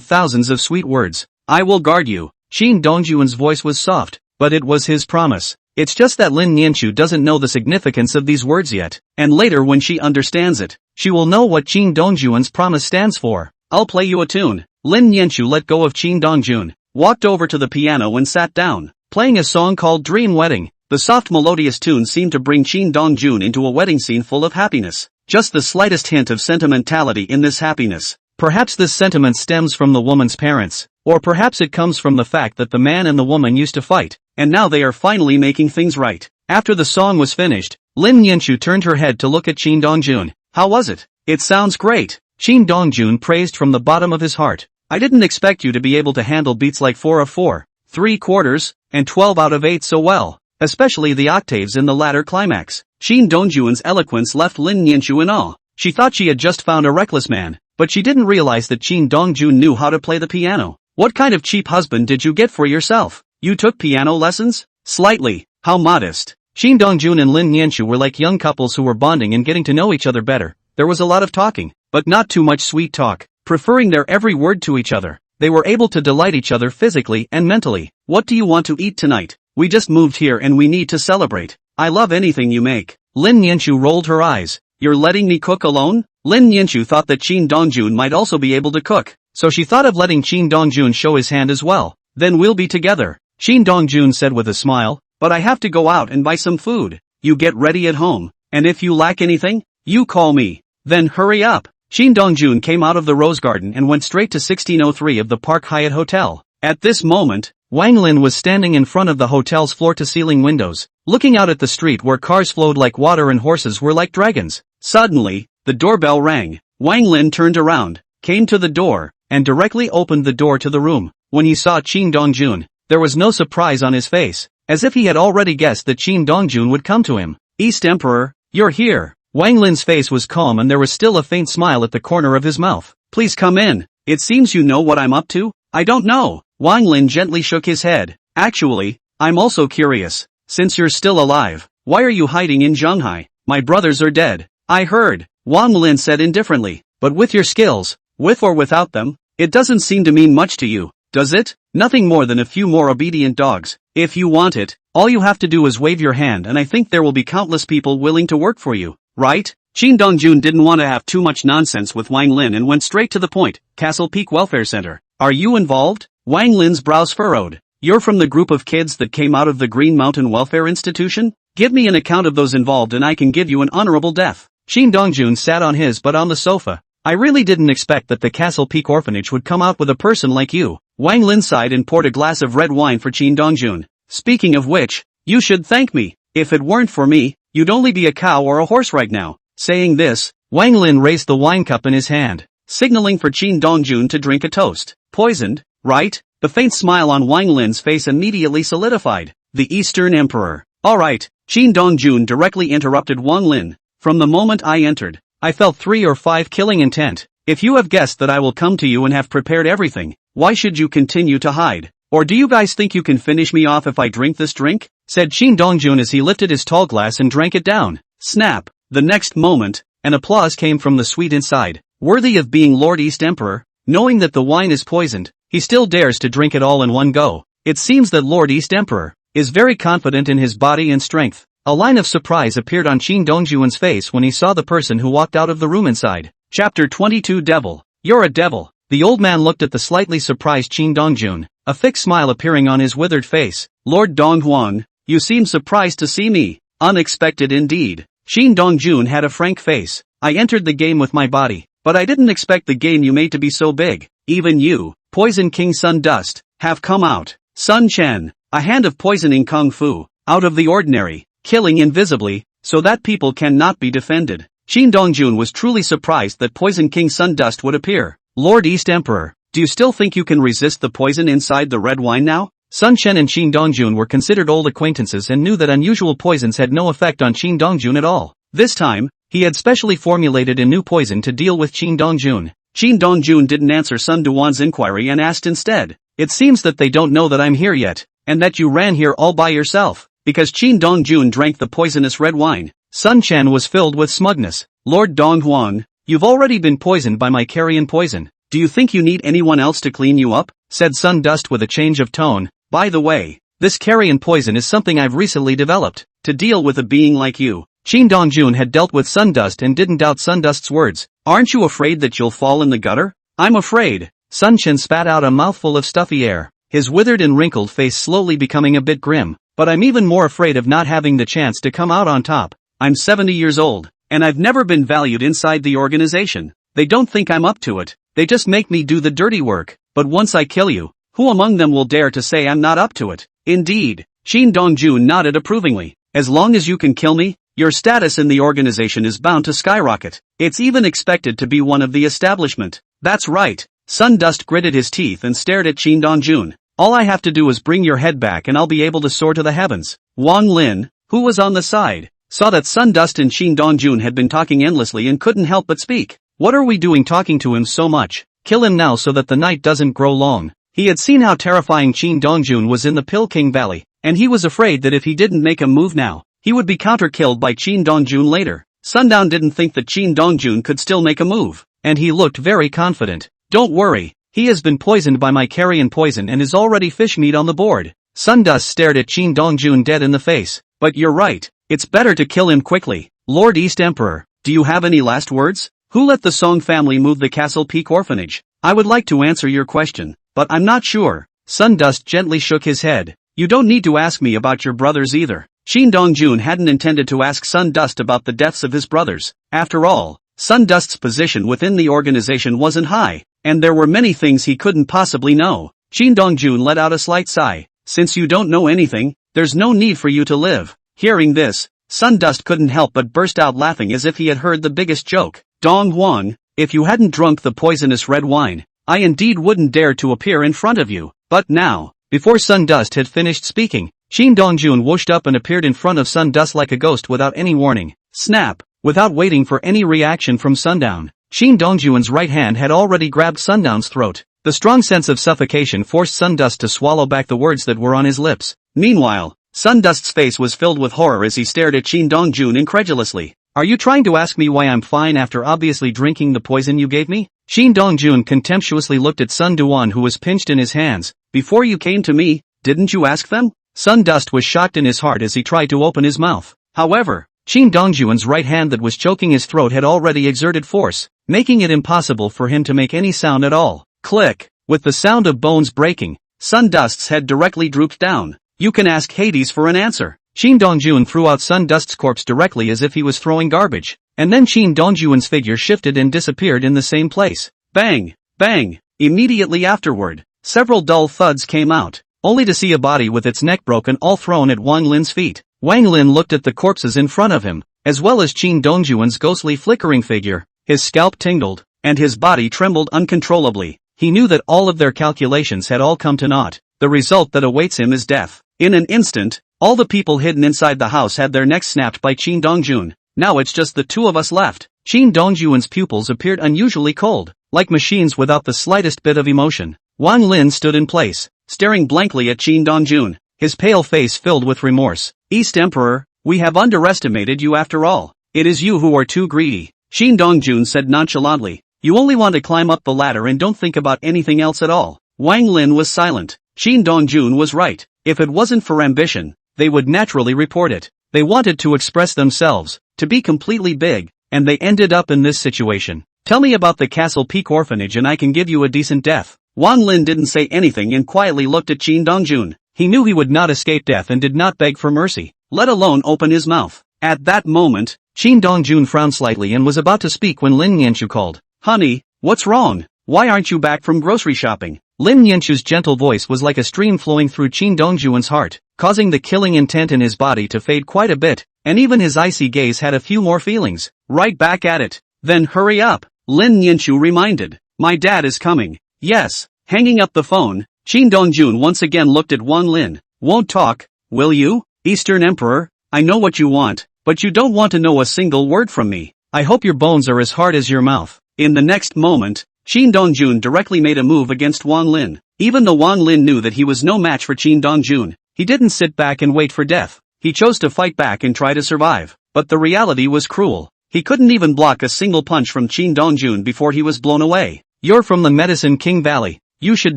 thousands of sweet words. I will guard you. Qin Dongjun's voice was soft, but it was his promise. It's just that Lin Nianchu doesn't know the significance of these words yet, and later when she understands it, she will know what Qin Dongjun's promise stands for. I'll play you a tune. Lin Nianchu let go of Qin Dongjun, walked over to the piano and sat down, playing a song called Dream Wedding. The soft melodious tune seemed to bring Qin Dongjun into a wedding scene full of happiness. Just the slightest hint of sentimentality in this happiness. Perhaps this sentiment stems from the woman's parents, or perhaps it comes from the fact that the man and the woman used to fight, and now they are finally making things right. After the song was finished, Lin Nianchu turned her head to look at Qin Dongjun. How was it? It sounds great. Qin Dongjun praised from the bottom of his heart. I didn't expect you to be able to handle beats like 4 of 4, 3/4, and 12 out of 8 so well, especially the octaves in the latter climax. Qin Dongjun's eloquence left Lin Nianchu in awe. She thought she had just found a reckless man, but she didn't realize that Qin Dongjun knew how to play the piano. What kind of cheap husband did you get for yourself? You took piano lessons? Slightly. How modest. Qin Dongjun and Lin Nianchu were like young couples who were bonding and getting to know each other better. There was a lot of talking, but not too much sweet talk, preferring their every word to each other. They were able to delight each other physically and mentally. What do you want to eat tonight? We just moved here and we need to celebrate. I love anything you make. Lin Nianchu rolled her eyes. You're letting me cook alone? Lin Nianchu thought that Qin Dongjun might also be able to cook, so she thought of letting Qin Dongjun show his hand as well. Then we'll be together. Qin Dongjun said with a smile, but I have to go out and buy some food. You get ready at home, and if you lack anything, you call me. Then hurry up. Qin Dongjun came out of the Rose Garden and went straight to 1603 of the Park Hyatt Hotel. At this moment, Wang Lin was standing in front of the hotel's floor-to-ceiling windows, looking out at the street where cars flowed like water and horses were like dragons. Suddenly, the doorbell rang. Wang Lin turned around, came to the door, and directly opened the door to the room. When he saw Qin Dongjun, there was no surprise on his face, as if he had already guessed that Qin Dongjun would come to him. East Emperor, you're here. Wang Lin's face was calm and there was still a faint smile at the corner of his mouth. Please come in. It seems you know what I'm up to. I don't know. Wang Lin gently shook his head. Actually, I'm also curious. Since you're still alive, why are you hiding in Shanghai? My brothers are dead. I heard, Wang Lin said indifferently. But with your skills, with or without them, it doesn't seem to mean much to you, does it? Nothing more than a few more obedient dogs. If you want it, all you have to do is wave your hand and I think there will be countless people willing to work for you. Right? Qin Dongjun didn't want to have too much nonsense with Wang Lin and went straight to the point. Castle Peak Welfare Center. Are you involved? Wang Lin's brows furrowed. You're from the group of kids that came out of the Green Mountain Welfare Institution? Give me an account of those involved and I can give you an honorable death. Qin Dongjun sat on his butt on the sofa. I really didn't expect that the Castle Peak Orphanage would come out with a person like you. Wang Lin sighed and poured a glass of red wine for Qin Dongjun. Speaking of which, you should thank me. If it weren't for me, you'd only be a cow or a horse right now. Saying this, Wang Lin raised the wine cup in his hand, signaling for Qin Dongjun to drink a toast. Poisoned, right? The faint smile on Wang Lin's face immediately solidified. The Eastern Emperor. Alright, Qin Dongjun directly interrupted Wang Lin. From the moment I entered, I felt 3 or 5 killing intent. If you have guessed that I will come to you and have prepared everything, why should you continue to hide? Or do you guys think you can finish me off if I drink this drink? Said Shin Dongjun as he lifted his tall glass and drank it down. Snap! The next moment, an applause came from the suite inside. Worthy of being Lord East Emperor, knowing that the wine is poisoned, he still dares to drink it all in one go. It seems that Lord East Emperor is very confident in his body and strength. A line of surprise appeared on Shin Dongjun's face when he saw the person who walked out of the room inside. Chapter 22 Devil. You're a devil. The old man looked at the slightly surprised Shin Dongjun, a thick smile appearing on his withered face. Lord Donghuang, you seem surprised to see me. Unexpected indeed. Shin Dongjun had a frank face. I entered the game with my body, but I didn't expect the game you made to be so big. Even you, Poison King Sun Dust, have come out. Sun Chen, a hand of poisoning kung fu, out of the ordinary, killing invisibly, so that people cannot be defended. Shin Dongjun was truly surprised that Poison King Sun Dust would appear. Lord East Emperor, do you still think you can resist the poison inside the red wine now? Sun Chen and Shin Dongjun were considered old acquaintances and knew that unusual poisons had no effect on Shin Dongjun at all. This time, he had specially formulated a new poison to deal with Shin Dongjun. Shin Dongjun didn't answer Sun Duan's inquiry and asked instead, it seems that they don't know that I'm here yet, and that you ran here all by yourself, because Shin Dongjun drank the poisonous red wine. Sun Chen was filled with smugness. Lord Donghuang, you've already been poisoned by my carrion poison. Do you think you need anyone else to clean you up? Said Sun Dust with a change of tone. By the way, this carrion poison is something I've recently developed, to deal with a being like you. Shin Dongjun had dealt with Sun Dust and didn't doubt Sun Dust's words. Aren't you afraid that you'll fall in the gutter? I'm afraid. Sun Chen spat out a mouthful of stuffy air, his withered and wrinkled face slowly becoming a bit grim. But I'm even more afraid of not having the chance to come out on top. I'm 70 years old, and I've never been valued inside the organization. They don't think I'm up to it. They just make me do the dirty work. But once I kill you, who among them will dare to say I'm not up to it? Indeed. Shin Dongjun nodded approvingly. As long as you can kill me, your status in the organization is bound to skyrocket. It's even expected to be one of the establishment. That's right. Sun Dust gritted his teeth and stared at Shin Dongjun. All I have to do is bring your head back and I'll be able to soar to the heavens. Wang Lin, who was on the side, saw that Sun Dust and Shin Dongjun had been talking endlessly and couldn't help but speak. What are we doing talking to him so much? Kill him now so that the night doesn't grow long. He had seen how terrifying Shin Dongjun was in the Pill King Valley, and he was afraid that if he didn't make a move now, he would be counter-killed by Shin Dongjun later. Sundown didn't think that Shin Dongjun could still make a move, and he looked very confident. Don't worry, he has been poisoned by my carrion poison and is already fish meat on the board. Sundust stared at Shin Dongjun dead in the face. But you're right, it's better to kill him quickly. Lord East Emperor, do you have any last words? Who let the Song family move the Castle Peak Orphanage? I would like to answer your question, but I'm not sure. Sundust gently shook his head. You don't need to ask me about your brothers either. Shin Dongjun hadn't intended to ask Sundust about the deaths of his brothers. After all, Sundust's position within the organization wasn't high, and there were many things he couldn't possibly know. Shin Dongjun let out a slight sigh. Since you don't know anything, there's no need for you to live. Hearing this, Sundust couldn't help but burst out laughing as if he had heard the biggest joke. Dong Huang, if you hadn't drunk the poisonous red wine, I indeed wouldn't dare to appear in front of you. But now, before Sundust had finished speaking, Shin Dongjun whooshed up and appeared in front of Sundust like a ghost without any warning. Snap! Without waiting for any reaction from Sundown, Shin Dongjun's right hand had already grabbed Sundown's throat. The strong sense of suffocation forced Sundust to swallow back the words that were on his lips. Meanwhile, Sundust's face was filled with horror as he stared at Shin Dongjun incredulously. Are you trying to ask me why I'm fine after obviously drinking the poison you gave me? Shin Dongjun contemptuously looked at Sun Duan, who was pinched in his hands. Before you came to me, didn't you ask them? Sundust was shocked in his heart as he tried to open his mouth. However, Shin Dongjun's right hand that was choking his throat had already exerted force, making it impossible for him to make any sound at all. Click! With the sound of bones breaking, Sundust's head directly drooped down. You can ask Hades for an answer. Shin Dongjun threw out Sundust's corpse directly as if he was throwing garbage, and then Shin Dongjun's figure shifted and disappeared in the same place. Bang! Bang! Immediately afterward, several dull thuds came out, only to see a body with its neck broken all thrown at Wang Lin's feet. Wang Lin looked at the corpses in front of him, as well as Shin Dongjun's ghostly flickering figure. His scalp tingled, and his body trembled uncontrollably. He knew that all of their calculations had all come to naught. The result that awaits him is death. In an instant, all the people hidden inside the house had their necks snapped by Shin Dongjun. Now it's just the two of us left. Qin Dongjuan's pupils appeared unusually cold, like machines without the slightest bit of emotion. Wang Lin stood in place, staring blankly at Qin Dongjun, his pale face filled with remorse. East Emperor, we have underestimated you after all. It is you who are too greedy, Qin Dongjun said nonchalantly. You only want to climb up the ladder and don't think about anything else at all. Wang Lin was silent. Qin Dongjun was right. If it wasn't for ambition, they would naturally report it. They wanted to express themselves, to be completely big, and they ended up in this situation. Tell me about the Castle Peak Orphanage and I can give you a decent death. Wang Lin didn't say anything and quietly looked at Qin Dongjun. He knew he would not escape death and did not beg for mercy, let alone open his mouth. At that moment, Qin Dongjun frowned slightly and was about to speak when Lin Yanchu called. Honey, what's wrong? Why aren't you back from grocery shopping? Lin Yanchu's gentle voice was like a stream flowing through Qin Dongjuan's heart, causing the killing intent in his body to fade quite a bit, and even his icy gaze had a few more feelings. Right back at it. Then hurry up, Lin Yanchu reminded. My dad is coming. Yes. Hanging up the phone, Qin Dongjun once again looked at Wang Lin. Won't talk, will you? Eastern Emperor, I know what you want, but you don't want to know a single word from me. I hope your bones are as hard as your mouth. In the next moment, Qin Dongjun directly made a move against Wang Lin. Even though Wang Lin knew that he was no match for Qin Dongjun, he didn't sit back and wait for death. He chose to fight back and try to survive. But the reality was cruel. He couldn't even block a single punch from Qin Dongjun before he was blown away. You're from the Medicine King Valley. You should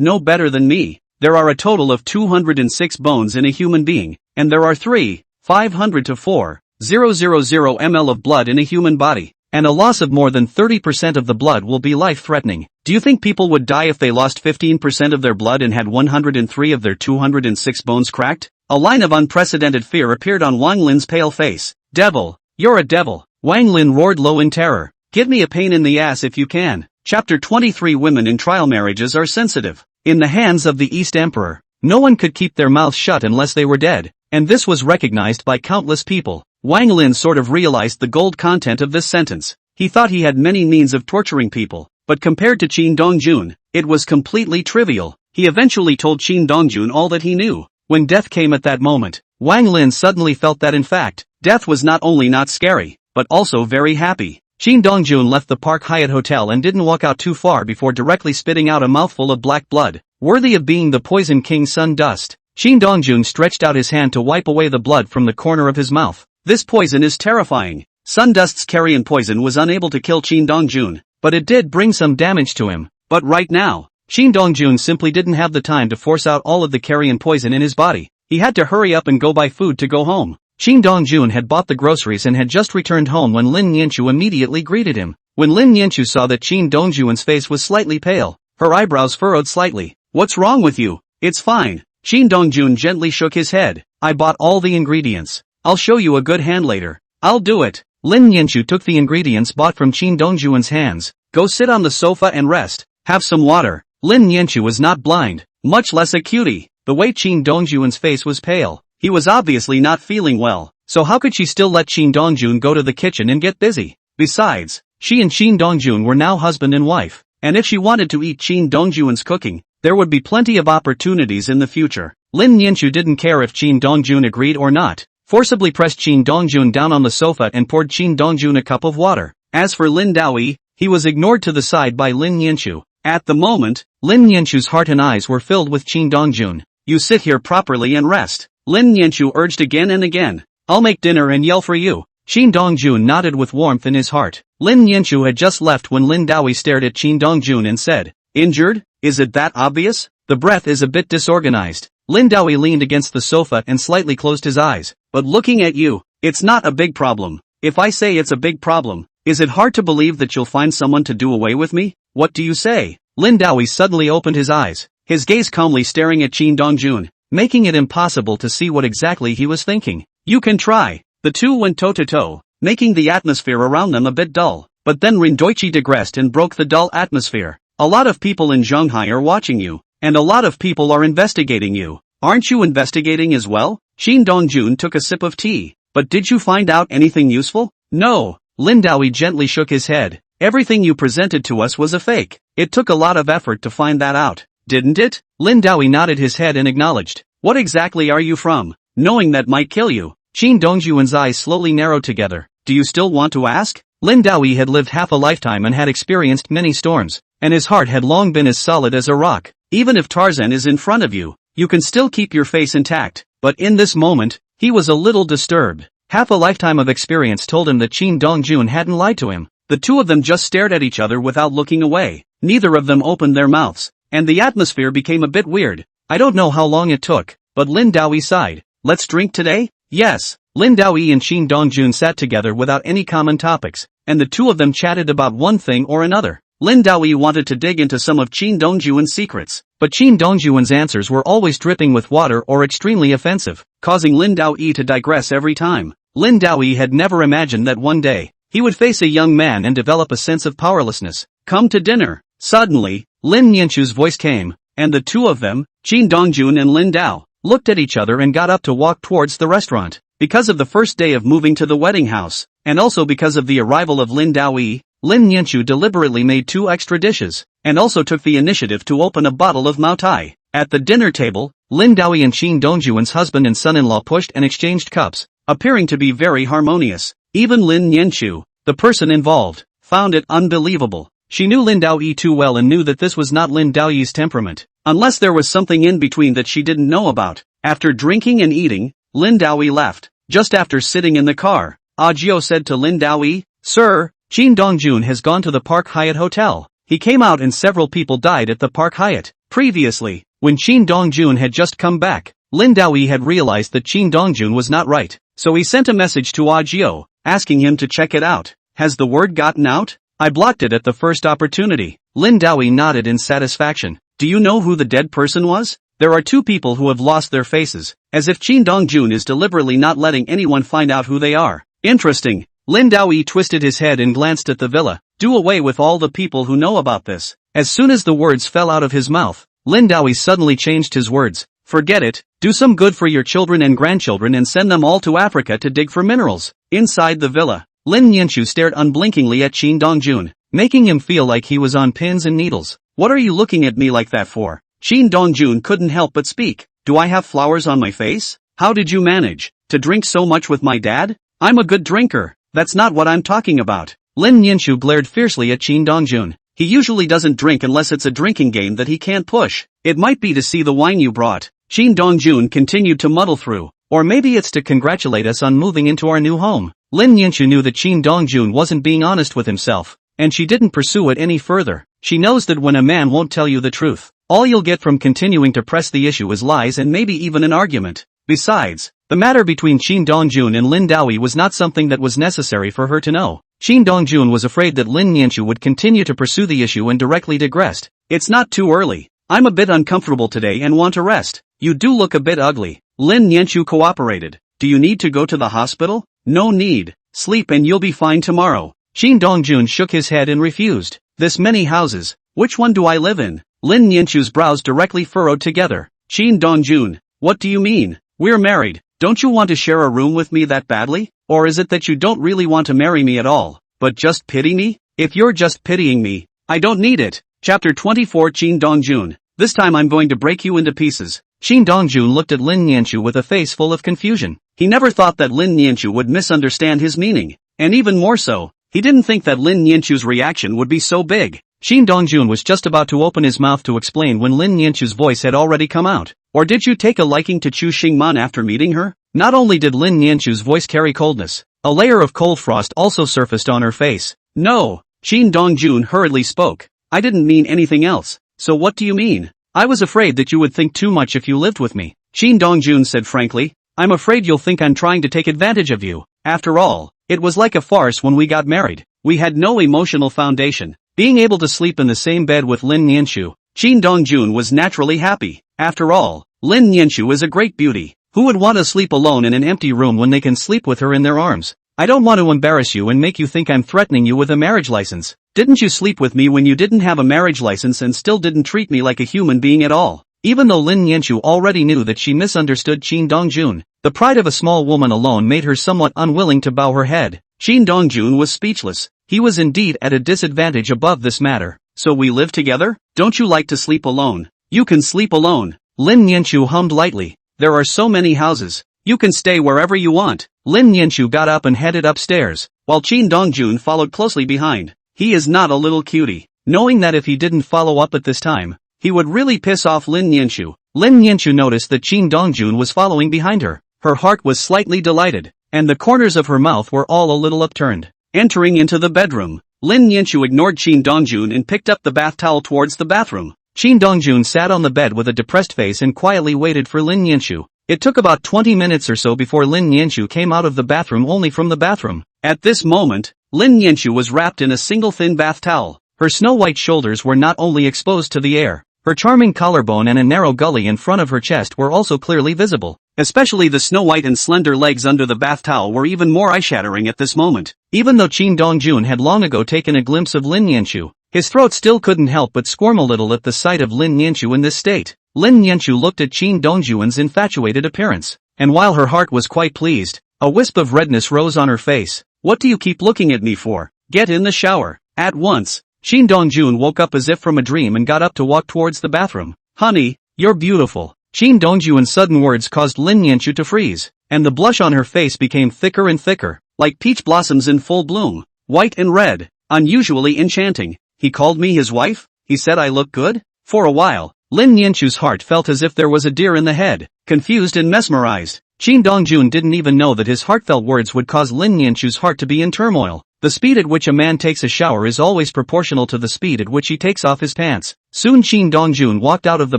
know better than me. There are a total of 206 bones in a human being, and there are 500 to 4,000 ml of blood in a human body. And a loss of more than 30% of the blood will be life-threatening. Do you think people would die if they lost 15% of their blood and had 103 of their 206 bones cracked? A line of unprecedented fear appeared on Wang Lin's pale face. Devil, you're a devil. Wang Lin roared low in terror. Give me a pain in the ass if you can. Chapter 23. Women in trial marriages are sensitive. In the hands of the East Emperor, no one could keep their mouths shut unless they were dead, and this was recognized by countless people. Wang Lin sort of realized the gold content of this sentence. He thought he had many means of torturing people, but compared to Qin Dongjun, it was completely trivial. He eventually told Qin Dongjun all that he knew. When death came at that moment, Wang Lin suddenly felt that in fact, death was not only not scary, but also very happy. Qin Dongjun left the Park Hyatt Hotel and didn't walk out too far before directly spitting out a mouthful of black blood, worthy of being the Poison King Sun Dust. Qin Dongjun stretched out his hand to wipe away the blood from the corner of his mouth. This poison is terrifying. Sundust's carrion poison was unable to kill Qin Dongjun, but it did bring some damage to him. But right now, Qin Dongjun simply didn't have the time to force out all of the carrion poison in his body. He had to hurry up and go buy food to go home. Qin Dongjun had bought the groceries and had just returned home when Lin Yanchu immediately greeted him. When Lin Yanchu saw that Qin Dongjuan's face was slightly pale, her eyebrows furrowed slightly. What's wrong with you? It's fine. Qin Dongjun gently shook his head. I bought all the ingredients. I'll show you a good hand later. I'll do it. Lin Yanchu took the ingredients bought from Qin Dongjuan's hands. Go sit on the sofa and rest. Have some water. Lin Yanchu was not blind, much less a cutie. The way Qin Dongjuan's face was pale, he was obviously not feeling well. So how could she still let Qin Dongjun go to the kitchen and get busy? Besides, she and Qin Dongjun were now husband and wife. And if she wanted to eat Qin Dongjuan's cooking, there would be plenty of opportunities in the future. Lin Yanchu didn't care if Qin Dongjun agreed or not. Forcibly pressed Qin Dongjun down on the sofa and poured Qin Dongjun a cup of water. As for Lin Daoi, he was ignored to the side by Lin Yanchu. At the moment, Lin Yanchu's heart and eyes were filled with Qin Dongjun. You sit here properly and rest. Lin Yanchu urged again and again. I'll make dinner and yell for you. Qin Dongjun nodded with warmth in his heart. Lin Yanchu had just left when Lin Daoi stared at Qin Dongjun and said, Injured? Is it that obvious? The breath is a bit disorganized. Lin Daoi leaned against the sofa and slightly closed his eyes. But looking at you, it's not a big problem. If I say it's a big problem, is it hard to believe that you'll find someone to do away with me? What do you say? Lin Daoi suddenly opened his eyes, his gaze calmly staring at Qin Dongjun, making it impossible to see what exactly he was thinking. You can try. The two went toe-to-toe, making the atmosphere around them a bit dull. But then Rindoichi digressed and broke the dull atmosphere. A lot of people in Zhonghai are watching you, and a lot of people are investigating you. Aren't you investigating as well? Qin Dongjun took a sip of tea. But did you find out anything useful? No. Lin Daoi gently shook his head. Everything you presented to us was a fake. It took a lot of effort to find that out, didn't it? Lin Daoi nodded his head and acknowledged. What exactly are you from? Knowing that might kill you. Qin Dongjuan's eyes slowly narrowed together. Do you still want to ask? Lin Daoyi had lived half a lifetime and had experienced many storms, and his heart had long been as solid as a rock. Even if Tarzan is in front of you, you can still keep your face intact. But in this moment, he was a little disturbed. Half a lifetime of experience told him that Qin Dongjun hadn't lied to him. The two of them just stared at each other without looking away. Neither of them opened their mouths, and the atmosphere became a bit weird. I don't know how long it took, but Lin Daoyi sighed. Let's drink today? Yes. Lin Daoyi and Qin Dongjun sat together without any common topics, and the two of them chatted about one thing or another. Lin Daoyi wanted to dig into some of Qin Dongjun's secrets, but Qin Dongjun's answers were always dripping with water or extremely offensive, causing Lin Daoyi to digress every time. Lin Daoyi had never imagined that one day, he would face a young man and develop a sense of powerlessness. Come to dinner. Suddenly, Lin Nianchu's voice came, and the two of them, Qin Dongjun and Lin Dao, looked at each other and got up to walk towards the restaurant. Because of the first day of moving to the wedding house, and also because of the arrival of Lin Daoyi, Lin Nianchu deliberately made 2 extra dishes, and also took the initiative to open a bottle of Mao Tai. At the dinner table, Lin Daoyi and Qin Dongjun's husband and son-in-law pushed and exchanged cups, appearing to be very harmonious. Even Lin Nianchu, the person involved, found it unbelievable. She knew Lin Daoyi too well and knew that this was not Lin Daoyi's temperament, unless there was something in between that she didn't know about. After drinking and eating, Lin Daoyi left. Just after sitting in the car, Ajio said to Lin Daoyi, "Sir, Qin Dongjun has gone to the Park Hyatt Hotel. He came out and several people died at the Park Hyatt." Previously, when Qin Dongjun had just come back, Lin Daoyi had realized that Qin Dongjun was not right, so he sent a message to Ajio, asking him to check it out. Has the word gotten out? I blocked it at the first opportunity. Lin Daoyi nodded in satisfaction. Do you know who the dead person was? There are 2 people who have lost their faces, as if Qin Dongjun is deliberately not letting anyone find out who they are. Interesting. Lin Daoyi twisted his head and glanced at the villa. Do away with all the people who know about this. As soon as the words fell out of his mouth, Lin Daoyi suddenly changed his words. Forget it, do some good for your children and grandchildren and send them all to Africa to dig for minerals. Inside the villa, Lin Nianchu stared unblinkingly at Qin Dongjun, making him feel like he was on pins and needles. What are you looking at me like that for? Qin Dongjun couldn't help but speak. Do I have flowers on my face? How did you manage to drink so much with my dad? I'm a good drinker. That's not what I'm talking about. Lin Nianchu glared fiercely at Qin Dongjun. He usually doesn't drink unless it's a drinking game that he can't push. It might be to see the wine you brought. Qin Dongjun continued to muddle through. Or maybe it's to congratulate us on moving into our new home. Lin Nianchu knew that Qin Dongjun wasn't being honest with himself, and she didn't pursue it any further. She knows that when a man won't tell you the truth, all you'll get from continuing to press the issue is lies and maybe even an argument. Besides, the matter between Qin Dongjun and Lin Daoyi was not something that was necessary for her to know. Qin Dongjun was afraid that Lin Nianchu would continue to pursue the issue and directly digressed. It's not too early. I'm a bit uncomfortable today and want to rest. You do look a bit ugly. Lin Nianchu cooperated. Do you need to go to the hospital? No need. Sleep and you'll be fine tomorrow. Qin Dongjun shook his head and refused. This many houses. Which one do I live in? Lin Nianchu's brows directly furrowed together. Qin Dongjun, what do you mean? We're married. Don't you want to share a room with me that badly? Or is it that you don't really want to marry me at all, but just pity me? If you're just pitying me, I don't need it. Chapter 24 Qin Dongjun. This time I'm going to break you into pieces. Qin Dongjun looked at Lin Nianchu with a face full of confusion. He never thought that Lin Nianchu would misunderstand his meaning. And even more so, he didn't think that Lin Nianchu's reaction would be so big. Qin Dongjun was just about to open his mouth to explain when Lin Nianchu's voice had already come out. Or did you take a liking to Chu Xingman after meeting her? Not only did Lin Nianchu's voice carry coldness, a layer of cold frost also surfaced on her face. No, Qin Dongjun hurriedly spoke. I didn't mean anything else. So what do you mean? I was afraid that you would think too much if you lived with me. Qin Dongjun said frankly. I'm afraid you'll think I'm trying to take advantage of you. After all, it was like a farce when we got married. We had no emotional foundation. Being able to sleep in the same bed with Lin Nianchu, Qin Dongjun was naturally happy. After all, Lin Nianchu is a great beauty. Who would want to sleep alone in an empty room when they can sleep with her in their arms? I don't want to embarrass you and make you think I'm threatening you with a marriage license. Didn't you sleep with me when you didn't have a marriage license and still didn't treat me like a human being at all? Even though Lin Nianchu already knew that she misunderstood Qin Dongjun, the pride of a small woman alone made her somewhat unwilling to bow her head. Qin Dongjun was speechless. He was indeed at a disadvantage above this matter. So we live together? Don't you like to sleep alone? You can sleep alone. Lin Nianchu hummed lightly. There are so many houses. You can stay wherever you want. Lin Yanchu got up and headed upstairs, while Chin Dongjun followed closely behind. He is not a little cutie. Knowing that if he didn't follow up at this time, he would really piss off Lin Yanchu. Lin Yanchu noticed that Chin Dongjun was following behind her. Her heart was slightly delighted, and the corners of her mouth were all a little upturned. Entering into the bedroom, Lin Yanchu ignored Chin Dongjun and picked up the bath towel towards the bathroom. Chin Dongjun sat on the bed with a depressed face and quietly waited for Lin Yanchu. It took about 20 minutes or so before Lin Yanchu came out of the bathroom only from the bathroom. At this moment, Lin Yanchu was wrapped in a single thin bath towel. Her snow-white shoulders were not only exposed to the air, her charming collarbone and a narrow gully in front of her chest were also clearly visible. Especially the snow-white and slender legs under the bath towel were even more eye-shattering at this moment. Even though Chin Dongjun had long ago taken a glimpse of Lin Yanchu, his throat still couldn't help but squirm a little at the sight of Lin Yanchu in this state. Lin Yanchu looked at Chin Dongjun's infatuated appearance, and while her heart was quite pleased, a wisp of redness rose on her face. What do you keep looking at me for? Get in the shower. At once, Chin Dongjun woke up as if from a dream and got up to walk towards the bathroom. Honey, you're beautiful. Chin Dongjun's sudden words caused Lin Yanchu to freeze, and the blush on her face became thicker and thicker, like peach blossoms in full bloom, white and red, unusually enchanting. He called me his wife? He said I look good? For a while, Lin Yanchu's heart felt as if there was a deer in the head. Confused and mesmerized, Chin Dongjun didn't even know that his heartfelt words would cause Lin Yanchu's heart to be in turmoil. The speed at which a man takes a shower is always proportional to the speed at which he takes off his pants. Soon Chin Dongjun walked out of the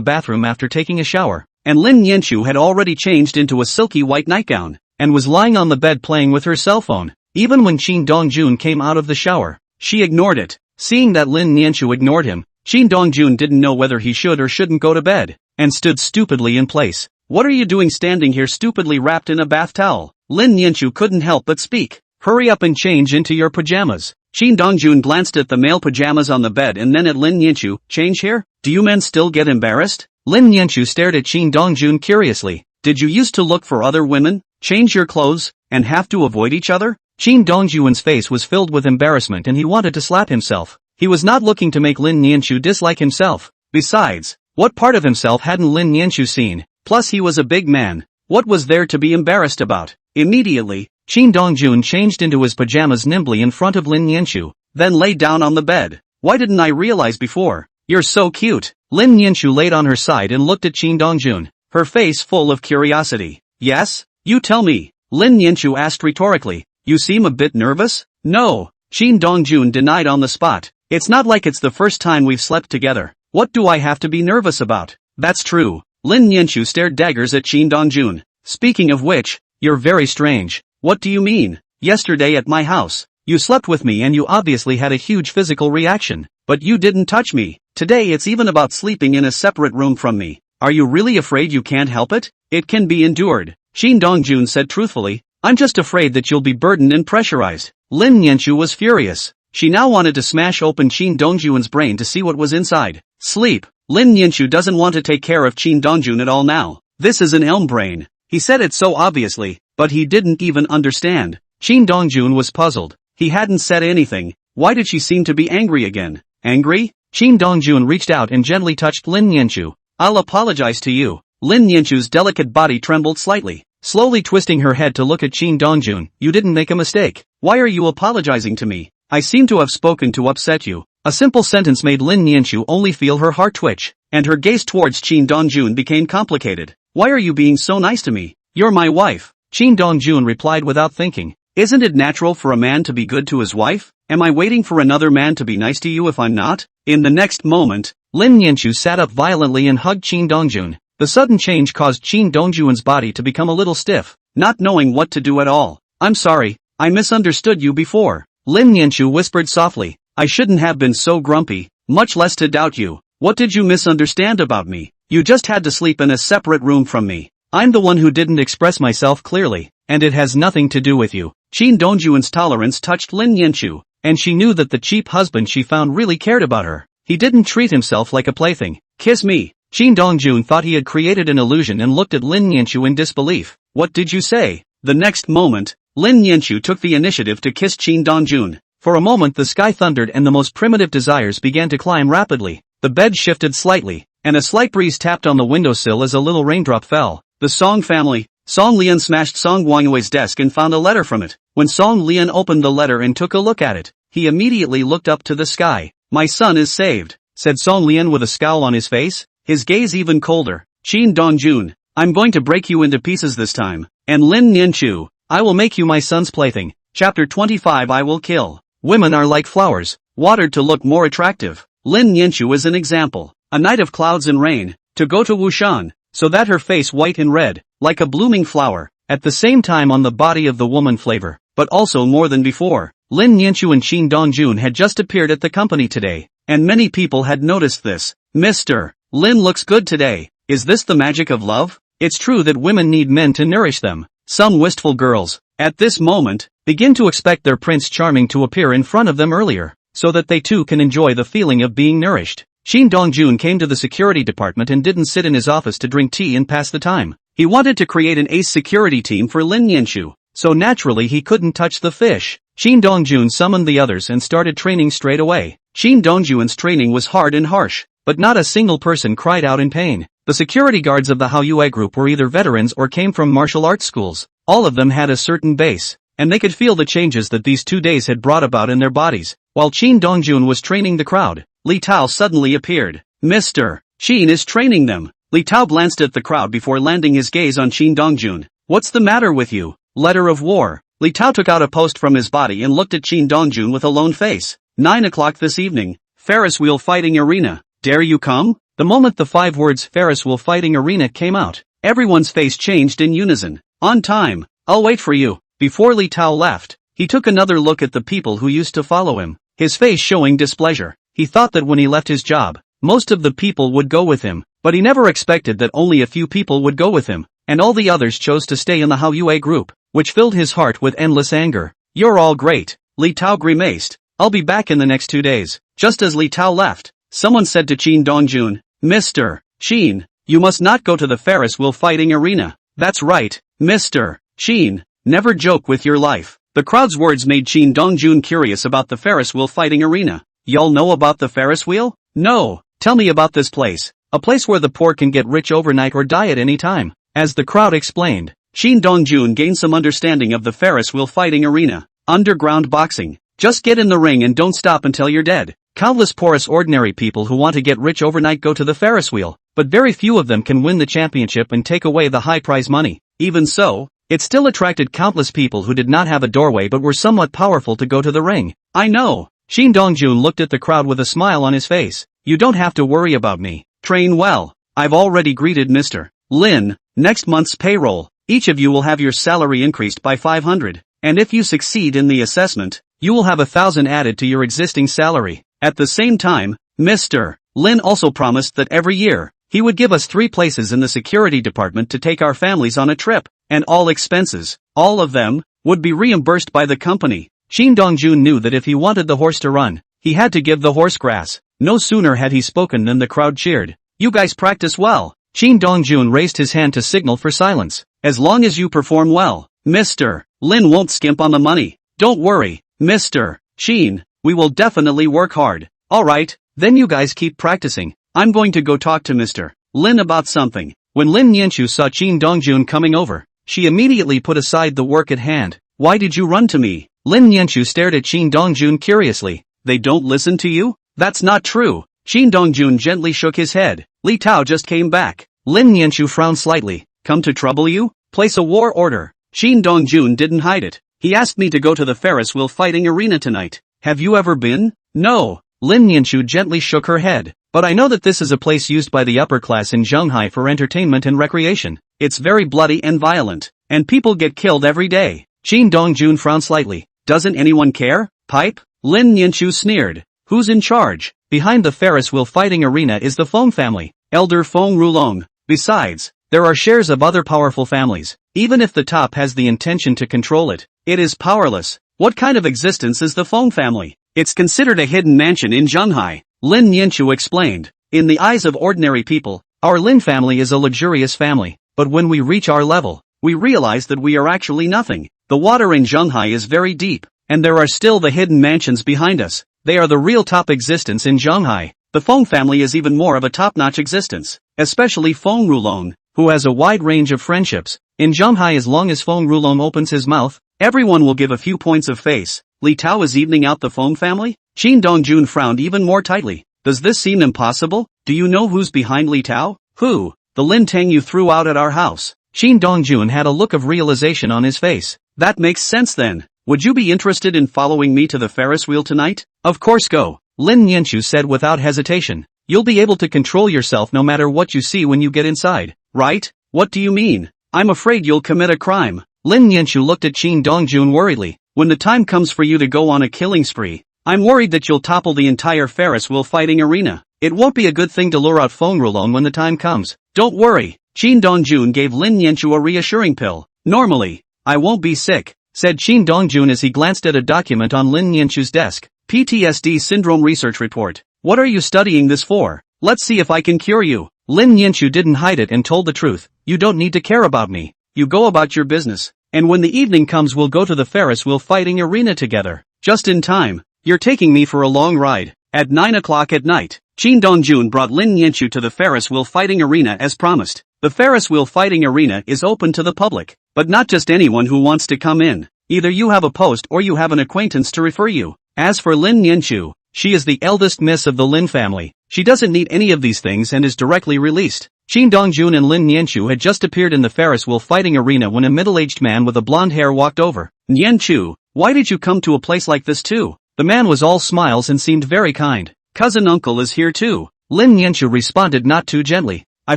bathroom after taking a shower, and Lin Yanchu had already changed into a silky white nightgown, and was lying on the bed playing with her cell phone. Even when Chin Dongjun came out of the shower, she ignored it. Seeing that Lin Yanchu ignored him, Chin Dongjun didn't know whether he should or shouldn't go to bed, and stood stupidly in place. What are you doing standing here stupidly wrapped in a bath towel? Lin Yanchu couldn't help but speak. Hurry up and change into your pajamas. Chin Dongjun glanced at the male pajamas on the bed and then at Lin Yanchu. Change here? Do you men still get embarrassed? Lin Yanchu stared at Chin Dongjun curiously. Did you used to look for other women, change your clothes, and have to avoid each other? Chin Dongjun's face was filled with embarrassment and he wanted to slap himself. He was not looking to make Lin Yanchu dislike himself. Besides, what part of himself hadn't Lin Yanchu seen? Plus he was a big man. What was there to be embarrassed about? Immediately, Chin Dongjun changed into his pajamas nimbly in front of Lin Yanchu, then lay down on the bed. Why didn't I realize before? You're so cute. Lin Yanchu laid on her side and looked at Chin Dongjun, her face full of curiosity. Yes? You tell me. Lin Yanchu asked rhetorically. You seem a bit nervous? No. Chin Dongjun denied on the spot. It's not like it's the first time we've slept together. What do I have to be nervous about? That's true. Lin Yanchu stared daggers at Chin Dongjun. Speaking of which, you're very strange. What do you mean? Yesterday at my house, you slept with me and you obviously had a huge physical reaction, but you didn't touch me. Today it's even about sleeping in a separate room from me. Are you really afraid you can't help it? It can be endured. Chin Dongjun said truthfully. I'm just afraid that you'll be burdened and pressurized. Lin Yanchu was furious. She now wanted to smash open Chin Dongjun's brain to see what was inside. Sleep. Lin Yanchu doesn't want to take care of Chin Dongjun at all now. This is an elm brain. He said it so obviously, but he didn't even understand. Chin Dongjun was puzzled. He hadn't said anything. Why did she seem to be angry again? Angry? Chin Dongjun reached out and gently touched Lin Yanchu. I'll apologize to you. Lin Yanchu's delicate body trembled slightly, slowly twisting her head to look at Chin Dongjun. You didn't make a mistake. Why are you apologizing to me? I seem to have spoken to upset you. A simple sentence made Lin Yanchu only feel her heart twitch, and her gaze towards Chin Dongjun became complicated. Why are you being so nice to me? You're my wife. Chin Dongjun replied without thinking. Isn't it natural for a man to be good to his wife? Am I waiting for another man to be nice to you if I'm not? In the next moment, Lin Yanchu sat up violently and hugged Chin Dongjun. The sudden change caused Chin Dongjun's body to become a little stiff, not knowing what to do at all. I'm sorry, I misunderstood you before. Lin Yanchu whispered softly. I shouldn't have been so grumpy, much less to doubt you. What did you misunderstand about me? You just had to sleep in a separate room from me. I'm the one who didn't express myself clearly, and it has nothing to do with you. Chin Dongjun's tolerance touched Lin Yanchu, and she knew that the cheap husband she found really cared about her. He didn't treat himself like a plaything. Kiss me. Chin Dongjun thought he had created an illusion and looked at Lin Yanchu in disbelief. What did you say? The next moment, Lin Yanchu took the initiative to kiss Chin Dongjun. For a moment the sky thundered and the most primitive desires began to climb rapidly. The bed shifted slightly, and a slight breeze tapped on the windowsill as a little raindrop fell. The Song family, Song Lian smashed Song Guangyue's desk and found a letter from it. When Song Lian opened the letter and took a look at it, he immediately looked up to the sky. "My son is saved," said Song Lian with a scowl on his face, his gaze even colder. "Qin Dongjun, I'm going to break you into pieces this time. And Lin Nianchu, I will make you my son's plaything." Chapter 25 I will kill. Women are like flowers, watered to look more attractive. Lin Nianchu is an example. A night of clouds and rain, to go to Wushan, so that her face white and red, like a blooming flower, at the same time on the body of the woman flavor, but also more than before. Lin Nianchu and Qin Dongjun had just appeared at the company today, and many people had noticed this. "Mr. Lin looks good today. Is this the magic of love?" It's true that women need men to nourish them. Some wistful girls, at this moment, begin to expect their Prince Charming to appear in front of them earlier, so that they too can enjoy the feeling of being nourished. Qin Dongjun came to the security department and didn't sit in his office to drink tea and pass the time. He wanted to create an ace security team for Lin Nianchu, so naturally he couldn't touch the fish. Qin Dongjun summoned the others and started training straight away. Qin Dongjun's training was hard and harsh, but not a single person cried out in pain. The security guards of the Hao Yue group were either veterans or came from martial arts schools. All of them had a certain base, and they could feel the changes that these 2 days had brought about in their bodies. While Qin Dongjun was training the crowd, Li Tao suddenly appeared. "Mr. Qin is training them." Li Tao glanced at the crowd before landing his gaze on Qin Dongjun. "What's the matter with you? Letter of war." Li Tao took out a post from his body and looked at Qin Dongjun with a lone face. 9 o'clock this evening, Ferris wheel fighting arena. Dare you come? The moment the 5 words Ferris wheel fighting arena came out, everyone's face changed in unison. "On time. I'll wait for you." Before Li Tao left, he took another look at the people who used to follow him, his face showing displeasure. He thought that when he left his job, most of the people would go with him, but he never expected that only a few people would go with him, and all the others chose to stay in the Hao Yue group, which filled his heart with endless anger. "You're all great," Li Tao grimaced. "I'll be back in the next 2 days." Just as Li Tao left, someone said to Qin Dongjun, "Mr. Qin, you must not go to the Ferris wheel fighting arena." "That's right, Mr. Qin. Never joke with your life." The crowd's words made Qin Dongjun curious about the Ferris wheel fighting arena. "Y'all know about the Ferris wheel?" "No. Tell me about this place." "A place where the poor can get rich overnight or die at any time." As the crowd explained, Qin Dongjun gained some understanding of the Ferris wheel fighting arena. Underground boxing. Just get in the ring and don't stop until you're dead. Countless porous ordinary people who want to get rich overnight go to the Ferris wheel, but very few of them can win the championship and take away the high prize money. Even so, it still attracted countless people who did not have a doorway but were somewhat powerful to go to the ring. "I know." Qin Dongjun looked at the crowd with a smile on his face. "You don't have to worry about me. Train well. I've already greeted Mr. Lin. Next month's payroll, each of you will have your salary increased by 500, and if you succeed in the assessment, you will have 1,000 added to your existing salary. At the same time, Mr. Lin also promised that every year, he would give us 3 places in the security department to take our families on a trip, and all expenses, all of them, would be reimbursed by the company." Qin Dongjun knew that if he wanted the horse to run, he had to give the horse grass. No sooner had he spoken than the crowd cheered. "You guys practice well." Qin Dongjun raised his hand to signal for silence. "As long as you perform well, Mr. Lin won't skimp on the money. Don't worry, Mr. Qin, we will definitely work hard." "Alright, then you guys keep practicing. I'm going to go talk to Mr. Lin about something." When Lin Nianchu saw Qin Dongjun coming over, she immediately put aside the work at hand. "Why did you run to me?" Lin Nianchu stared at Qin Dongjun curiously. "They don't listen to you?" "That's not true." Qin Dongjun gently shook his head. "Li Tao just came back." Lin Nianchu frowned slightly. "Come to trouble you? Place a war order." Qin Dongjun didn't hide it. "He asked me to go to the Ferris wheel fighting arena tonight. Have you ever been?" "No." Lin Nianchu gently shook her head. "But I know that this is a place used by the upper class in Shanghai for entertainment and recreation. It's very bloody and violent, and people get killed every day." Qin Dongjun frowned slightly. "Doesn't anyone care? Pipe?" Lin Nianchu sneered. "Who's in charge?" "Behind the Ferris wheel fighting arena is the Feng family, Elder Feng Rulong. Besides, there are shares of other powerful families. Even if the top has the intention to control it, it is powerless." "What kind of existence is the Feng family?" "It's considered a hidden mansion in Shanghai," Lin Nianchu explained. "In the eyes of ordinary people, our Lin family is a luxurious family, but when we reach our level, we realize that we are actually nothing. The water in Shanghai is very deep, and there are still the hidden mansions behind us. They are the real top existence in Shanghai. The Feng family is even more of a top-notch existence, especially Feng Rulong. who has a wide range of friendships. In Zhonghai, as long as Feng Rulong opens his mouth, everyone will give a few points of face. Li Tao is evening out the Feng family? Qin Dongjun frowned even more tightly. Does this seem impossible? Do you know who's behind Li Tao? Who? The Lin Tang you threw out at our house. Qin Dongjun had a look of realization on his face. That makes sense then. Would you be interested in following me to the Ferris wheel tonight? Of course go. Lin Yanchu said without hesitation. You'll be able to control yourself no matter what you see when you get inside, right? What do you mean? I'm afraid you'll commit a crime. Lin Yanchu looked at Qin Dongjun worriedly. When the time comes for you to go on a killing spree, I'm worried that you'll topple the entire Ferris wheel fighting arena. It won't be a good thing to lure out Feng Rulong when the time comes. Don't worry. Qin Dongjun gave Lin Yanchu a reassuring pill. Normally, I won't be sick, said Qin Dongjun as he glanced at a document on Lin Yanchu's desk. PTSD Syndrome Research Report. What are you studying this for? Let's see if I can cure you. Lin Yanchu didn't hide it and told the truth. You don't need to care about me. You go about your business. And when the evening comes we'll go to the Ferris wheel fighting arena together. Just in time. You're taking me for a long ride. At 9 o'clock at night, Qin Dongjun brought Lin Yanchu to the Ferris wheel fighting arena as promised. The Ferris wheel fighting arena is open to the public, but not just anyone who wants to come in. Either you have a post or you have an acquaintance to refer you. As for Lin Yanchu, she is the eldest miss of the Lin family. She doesn't need any of these things and is directly released. Qin Dongjun and Lin Yanchu had just appeared in the Ferris wheel fighting arena when a middle-aged man with a blonde hair walked over. Yanchu, why did you come to a place like this too? The man was all smiles and seemed very kind. Cousin uncle is here too. Lin Yanchu responded not too gently. I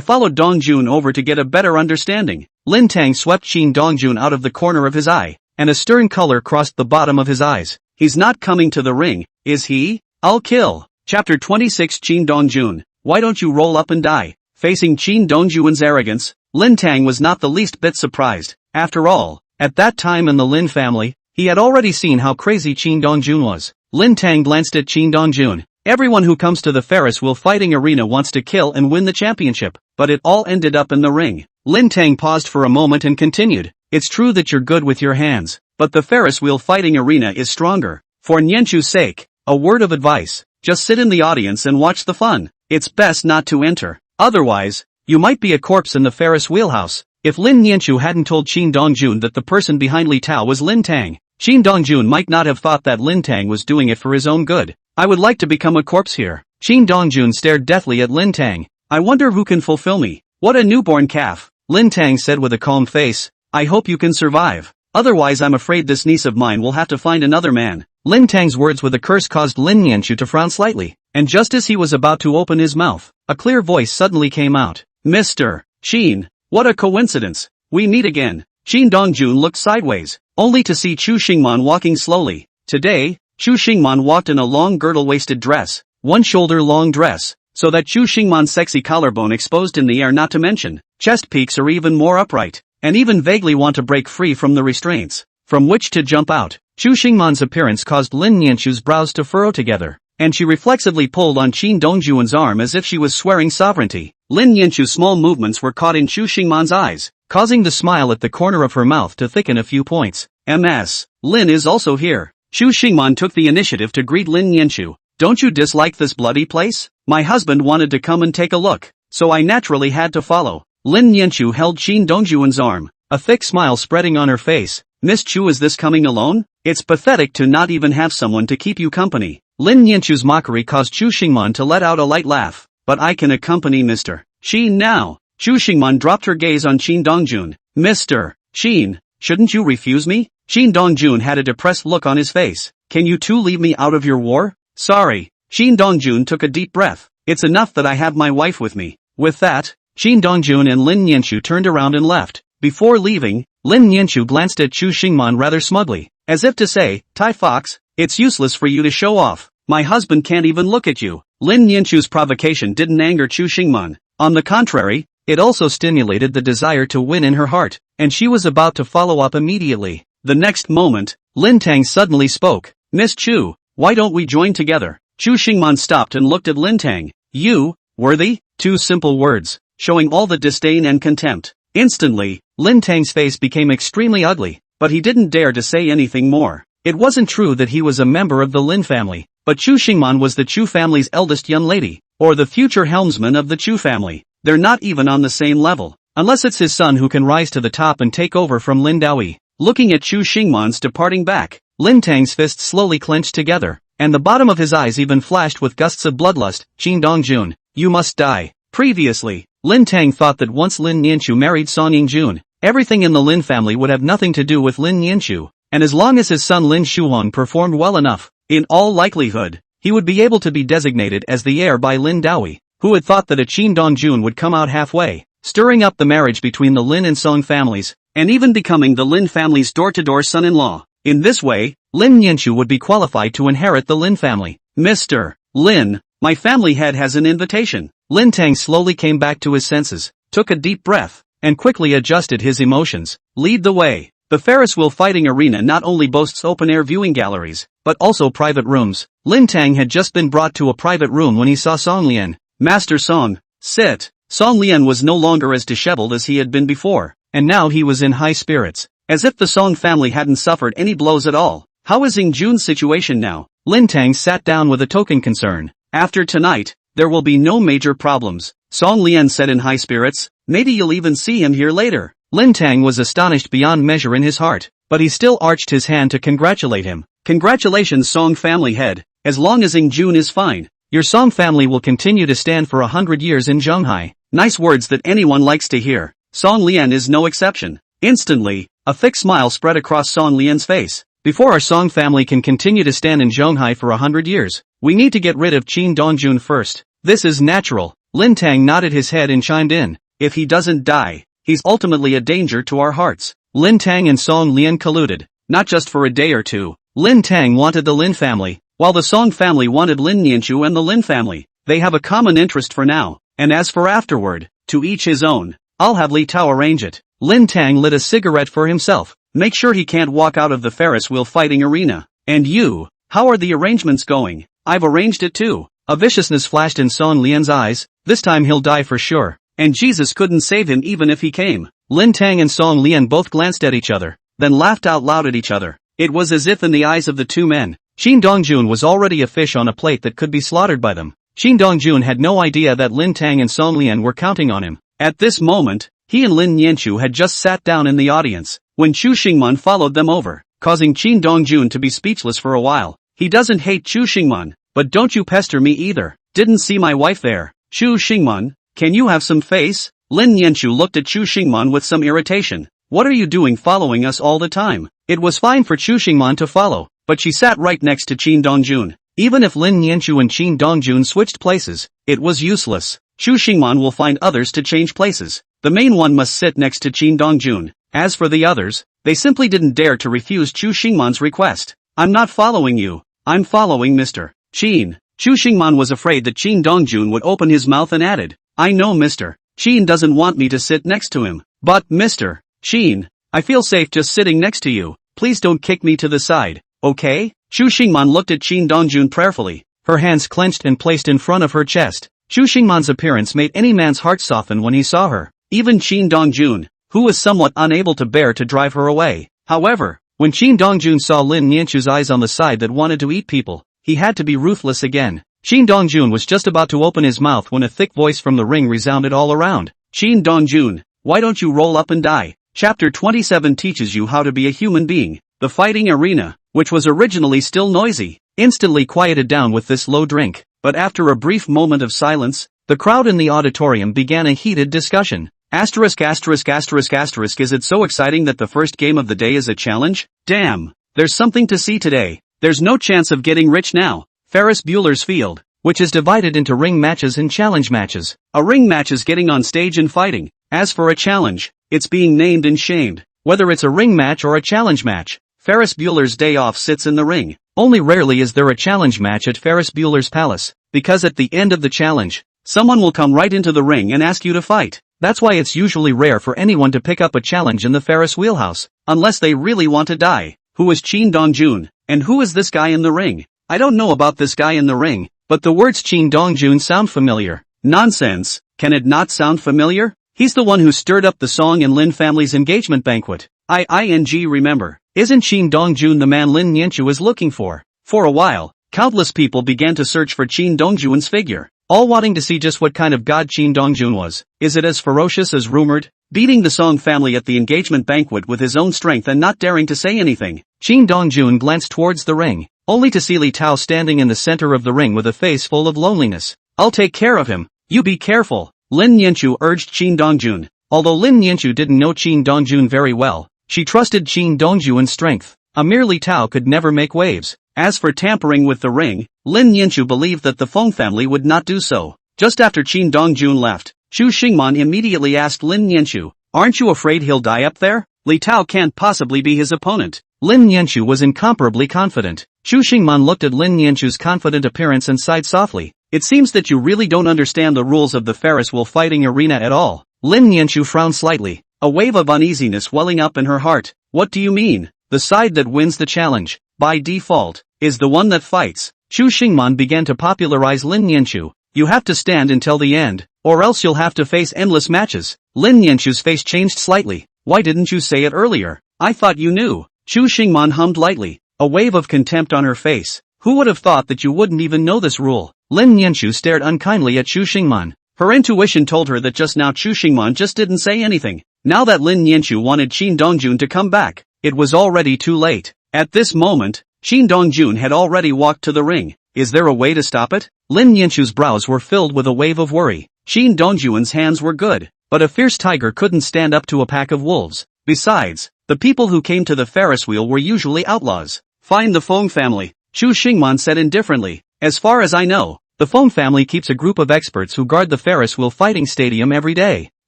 followed Dongjun over to get a better understanding. Lin Tang swept Qin Dongjun out of the corner of his eye, and a stern color crossed the bottom of his eyes. He's not coming to the ring, is he? I'll kill. Chapter 26 Qin Dongjun, why don't you roll up and die? Facing Qin Dongjun's arrogance, Lin Tang was not the least bit surprised. After all, at that time in the Lin family, he had already seen how crazy Qin Dongjun was. Lin Tang glanced at Qin Dongjun. Everyone who comes to the Ferris wheel fighting arena wants to kill and win the championship, but it all ended up in the ring. Lin Tang paused for a moment and continued. It's true that you're good with your hands, but the Ferris wheel fighting arena is stronger. For Nianchu's sake, a word of advice, just sit in the audience and watch the fun. It's best not to enter. Otherwise, you might be a corpse in the Ferris wheelhouse. If Lin Nianchu hadn't told Qin Dongjun that the person behind Li Tao was Lin Tang, Qin Dongjun might not have thought that Lin Tang was doing it for his own good. I would like to become a corpse here. Qin Dongjun stared deathly at Lin Tang. I wonder who can fulfill me. What a newborn calf. Lin Tang said with a calm face. I hope you can survive. Otherwise I'm afraid this niece of mine will have to find another man. Lin Tang's words with a curse caused Lin Nianchu to frown slightly, and just as he was about to open his mouth, a clear voice suddenly came out. Mr. Qin, what a coincidence. We meet again. Qin Dongjun looked sideways, only to see Chu Xingman walking slowly. Today, Chu Xingman walked in a long girdle-waisted dress, one shoulder-long dress, so that Chu Xingman's sexy collarbone exposed in the air, not to mention, chest peaks are even more upright, and even vaguely want to break free from the restraints, from which to jump out. Chu Xingman's appearance caused Lin Nianchu's brows to furrow together, and she reflexively pulled on Qin Dongjun's arm as if she was swearing sovereignty. Lin Nianchu's small movements were caught in Chu Xingman's eyes, causing the smile at the corner of her mouth to thicken a few points. Ms. Lin is also here. Chu Xingman took the initiative to greet Lin Nianchu. Don't you dislike this bloody place? My husband wanted to come and take a look, so I naturally had to follow. Lin Nianchu held Qin Dongjun's arm, a thick smile spreading on her face. Miss Chu, is this coming alone? It's pathetic to not even have someone to keep you company. Lin Nianchu's mockery caused Chu Xingman to let out a light laugh. But I can accompany Mr. Qin now. Chu Xingman dropped her gaze on Qin Dongjun. Mr. Qin, shouldn't you refuse me? Qin Dongjun had a depressed look on his face. Can you two leave me out of your war? Sorry. Qin Dongjun took a deep breath. It's enough that I have my wife with me. With that, Qin Dongjun and Lin Nianchu turned around and left. Before leaving, Lin Nianchu glanced at Chu Xingman rather smugly, as if to say, Tai Fox, it's useless for you to show off. My husband can't even look at you. Lin Nianchu's provocation didn't anger Chu Xingman. On the contrary, it also stimulated the desire to win in her heart, and she was about to follow up immediately. The next moment, Lin Tang suddenly spoke. Miss Chu, why don't we join together? Chu Xingman stopped and looked at Lin Tang. You, worthy? Two simple words, showing all the disdain and contempt. Instantly, Lin Tang's face became extremely ugly, but he didn't dare to say anything more. It wasn't true that he was a member of the Lin family, but Chu Xingman was the Chu family's eldest young lady, or the future helmsman of the Chu family. They're not even on the same level. Unless it's his son who can rise to the top and take over from Lin Daoyi. Looking at Chu Xingman's departing back, Lin Tang's fists slowly clenched together, and the bottom of his eyes even flashed with gusts of bloodlust. Qin Dongjun, you must die. Previously, Lin Tang thought that once Lin Nianchu married Song Yingjun, everything in the Lin family would have nothing to do with Lin Nianchu, and as long as his son Lin Shuhong performed well enough, in all likelihood, he would be able to be designated as the heir by Lin Daoyi. Who had thought that a Qin Dongjun would come out halfway, stirring up the marriage between the Lin and Song families, and even becoming the Lin family's door-to-door son-in-law. In this way, Lin Nianchu would be qualified to inherit the Lin family. Mr. Lin, my family head has an invitation. Lin Tang slowly came back to his senses, took a deep breath, and quickly adjusted his emotions. Lead the way. The Ferris wheel fighting arena not only boasts open-air viewing galleries, but also private rooms. Lin Tang had just been brought to a private room when he saw Song Lian. Master Song, sit. Song Lian was no longer as disheveled as he had been before, and now he was in high spirits, as if the Song family hadn't suffered any blows at all. How is Yingjun's situation now? Lin Tang sat down with a token concern. After tonight, there will be no major problems, Song Lian said in high spirits. Maybe you'll even see him here later. Lin Tang was astonished beyond measure in his heart, but he still arched his hand to congratulate him. Congratulations Song family head, as long as Yingjun is fine, your Song family will continue to stand for 100 years in Zhonghai. Nice words that anyone likes to hear. Song Lian is no exception. Instantly, a thick smile spread across Song Lian's face. Before our Song family can continue to stand in Zhonghai for 100 years, we need to get rid of Qin Dongjun first. This is natural. Lin Tang nodded his head and chimed in. If he doesn't die, he's ultimately a danger to our hearts. Lin Tang and Song Lian colluded, not just for a day or two. Lin Tang wanted the Lin family, while the Song family wanted Lin Nianchu and the Lin family. They have a common interest for now, and as for afterward, to each his own. I'll have Li Tao arrange it. Lin Tang lit a cigarette for himself. Make sure he can't walk out of the Ferris wheel fighting arena. And you, how are the arrangements going? I've arranged it too. A viciousness flashed in Song Lian's eyes. This time he'll die for sure, and Jesus couldn't save him even if he came. Lin Tang and Song Lian both glanced at each other, then laughed out loud at each other. It was as if in the eyes of the two men, Qin Dongjun was already a fish on a plate that could be slaughtered by them. Qin Dongjun had no idea that Lin Tang and Song Lian were counting on him. At this moment, he and Lin Nianchu had just sat down in the audience, when Chu Xingman followed them over, causing Qin Dongjun to be speechless for a while. He doesn't hate Chu Xingman, but don't you pester me either. Didn't see my wife there. Chu Xingman, can you have some face? Lin Nianchu looked at Chu Xingman with some irritation. What are you doing following us all the time? It was fine for Chu Xingman to follow, but she sat right next to Qin Dongjun. Even if Lin Nianchu and Qin Dongjun switched places, it was useless. Chu Xingman will find others to change places. The main one must sit next to Qin Dongjun. As for the others, they simply didn't dare to refuse Chu Xingman's request. I'm not following you. I'm following Mr. Qin. Chu Xingman was afraid that Qin Dongjun would open his mouth and added, I know Mr. Qin doesn't want me to sit next to him. But Mr. Qin, I feel safe just sitting next to you. Please don't kick me to the side, okay? Chu Xingman looked at Qin Dongjun prayerfully, her hands clenched and placed in front of her chest. Chu Xingman's appearance made any man's heart soften when he saw her, even Qin Dongjun, who was somewhat unable to bear to drive her away. However, when Qin Dongjun saw Lin Nianchu's eyes on the side that wanted to eat people, he had to be ruthless again. Qin Dongjun was just about to open his mouth when a thick voice from the ring resounded all around. Qin Dongjun, why don't you roll up and die? Chapter 27 teaches you how to be a human being. The fighting arena, which was originally still noisy, instantly quieted down with this low drink. But after a brief moment of silence, the crowd in the auditorium began a heated discussion. Is it so exciting that the first game of the day is a challenge? Damn, there's something to see today. There's no chance of getting rich now. Ferris Bueller's Field, which is divided into ring matches and challenge matches. A ring match is getting on stage and fighting. As for a challenge, it's being named and shamed. Whether it's a ring match or a challenge match, Ferris Bueller's Day Off sits in the ring. Only rarely is there a challenge match at Ferris Bueller's Palace, because at the end of the challenge, someone will come right into the ring and ask you to fight. That's why it's usually rare for anyone to pick up a challenge in the Ferris wheelhouse, unless they really want to die. Who is Qin Dongjun, and who is this guy in the ring? I don't know about this guy in the ring, but the words Qin Dongjun sound familiar. Nonsense, can it not sound familiar? He's the one who stirred up the Song and Lin family's engagement banquet. Remember. Isn't Qin Dongjun the man Lin Nianchu is looking for? For a while, countless people began to search for Qin Dongjun's figure. all wanting to see just what kind of god Qin Dongjun was. Is it as ferocious as rumored? Beating the Song family at the engagement banquet with his own strength and not daring to say anything. Qin Dongjun glanced towards the ring, only to see Li Tao standing in the center of the ring with a face full of loneliness. I'll take care of him, you be careful, Lin Yanchu urged Qin Dongjun. Although Lin Yanchu didn't know Qin Dongjun very well, she trusted Qin Dongjun's strength. A mere Li Tao could never make waves. As for tampering with the ring, Lin Yanchu believed that the Feng family would not do so. Just after Qin Dongjun left, Chu Xingman immediately asked Lin Yanchu, aren't you afraid he'll die up there? Li Tao can't possibly be his opponent. Lin Yanchu was incomparably confident. Chu Xingman looked at Lin Yanchu's confident appearance and sighed softly. It seems that you really don't understand the rules of the Ferris wheel fighting arena at all. Lin Yanchu frowned slightly, a wave of uneasiness welling up in her heart. What do you mean? The side that wins the challenge, by default, is the one that fights. Chu Xingman began to popularize Lin Yanchu. You have to stand until the end, or else you'll have to face endless matches. Lin Yanchu's face changed slightly. Why didn't you say it earlier? I thought you knew. Chu Xingman hummed lightly, a wave of contempt on her face. Who would have thought that you wouldn't even know this rule? Lin Yanchu stared unkindly at Chu Xingman. Her intuition told her that just now Chu Xingman just didn't say anything. Now that Lin Yanchu wanted Qin Dongjun to come back, it was already too late. At this moment, Qin Dongjun had already walked to the ring. Is there a way to stop it? Lin Yanchu's brows were filled with a wave of worry. Qin Dongjun's hands were good, but a fierce tiger couldn't stand up to a pack of wolves. Besides, the people who came to the Ferris wheel were usually outlaws. Find the Feng family, Chu Xingman said indifferently. As far as I know, the Feng family keeps a group of experts who guard the Ferris wheel fighting stadium every day.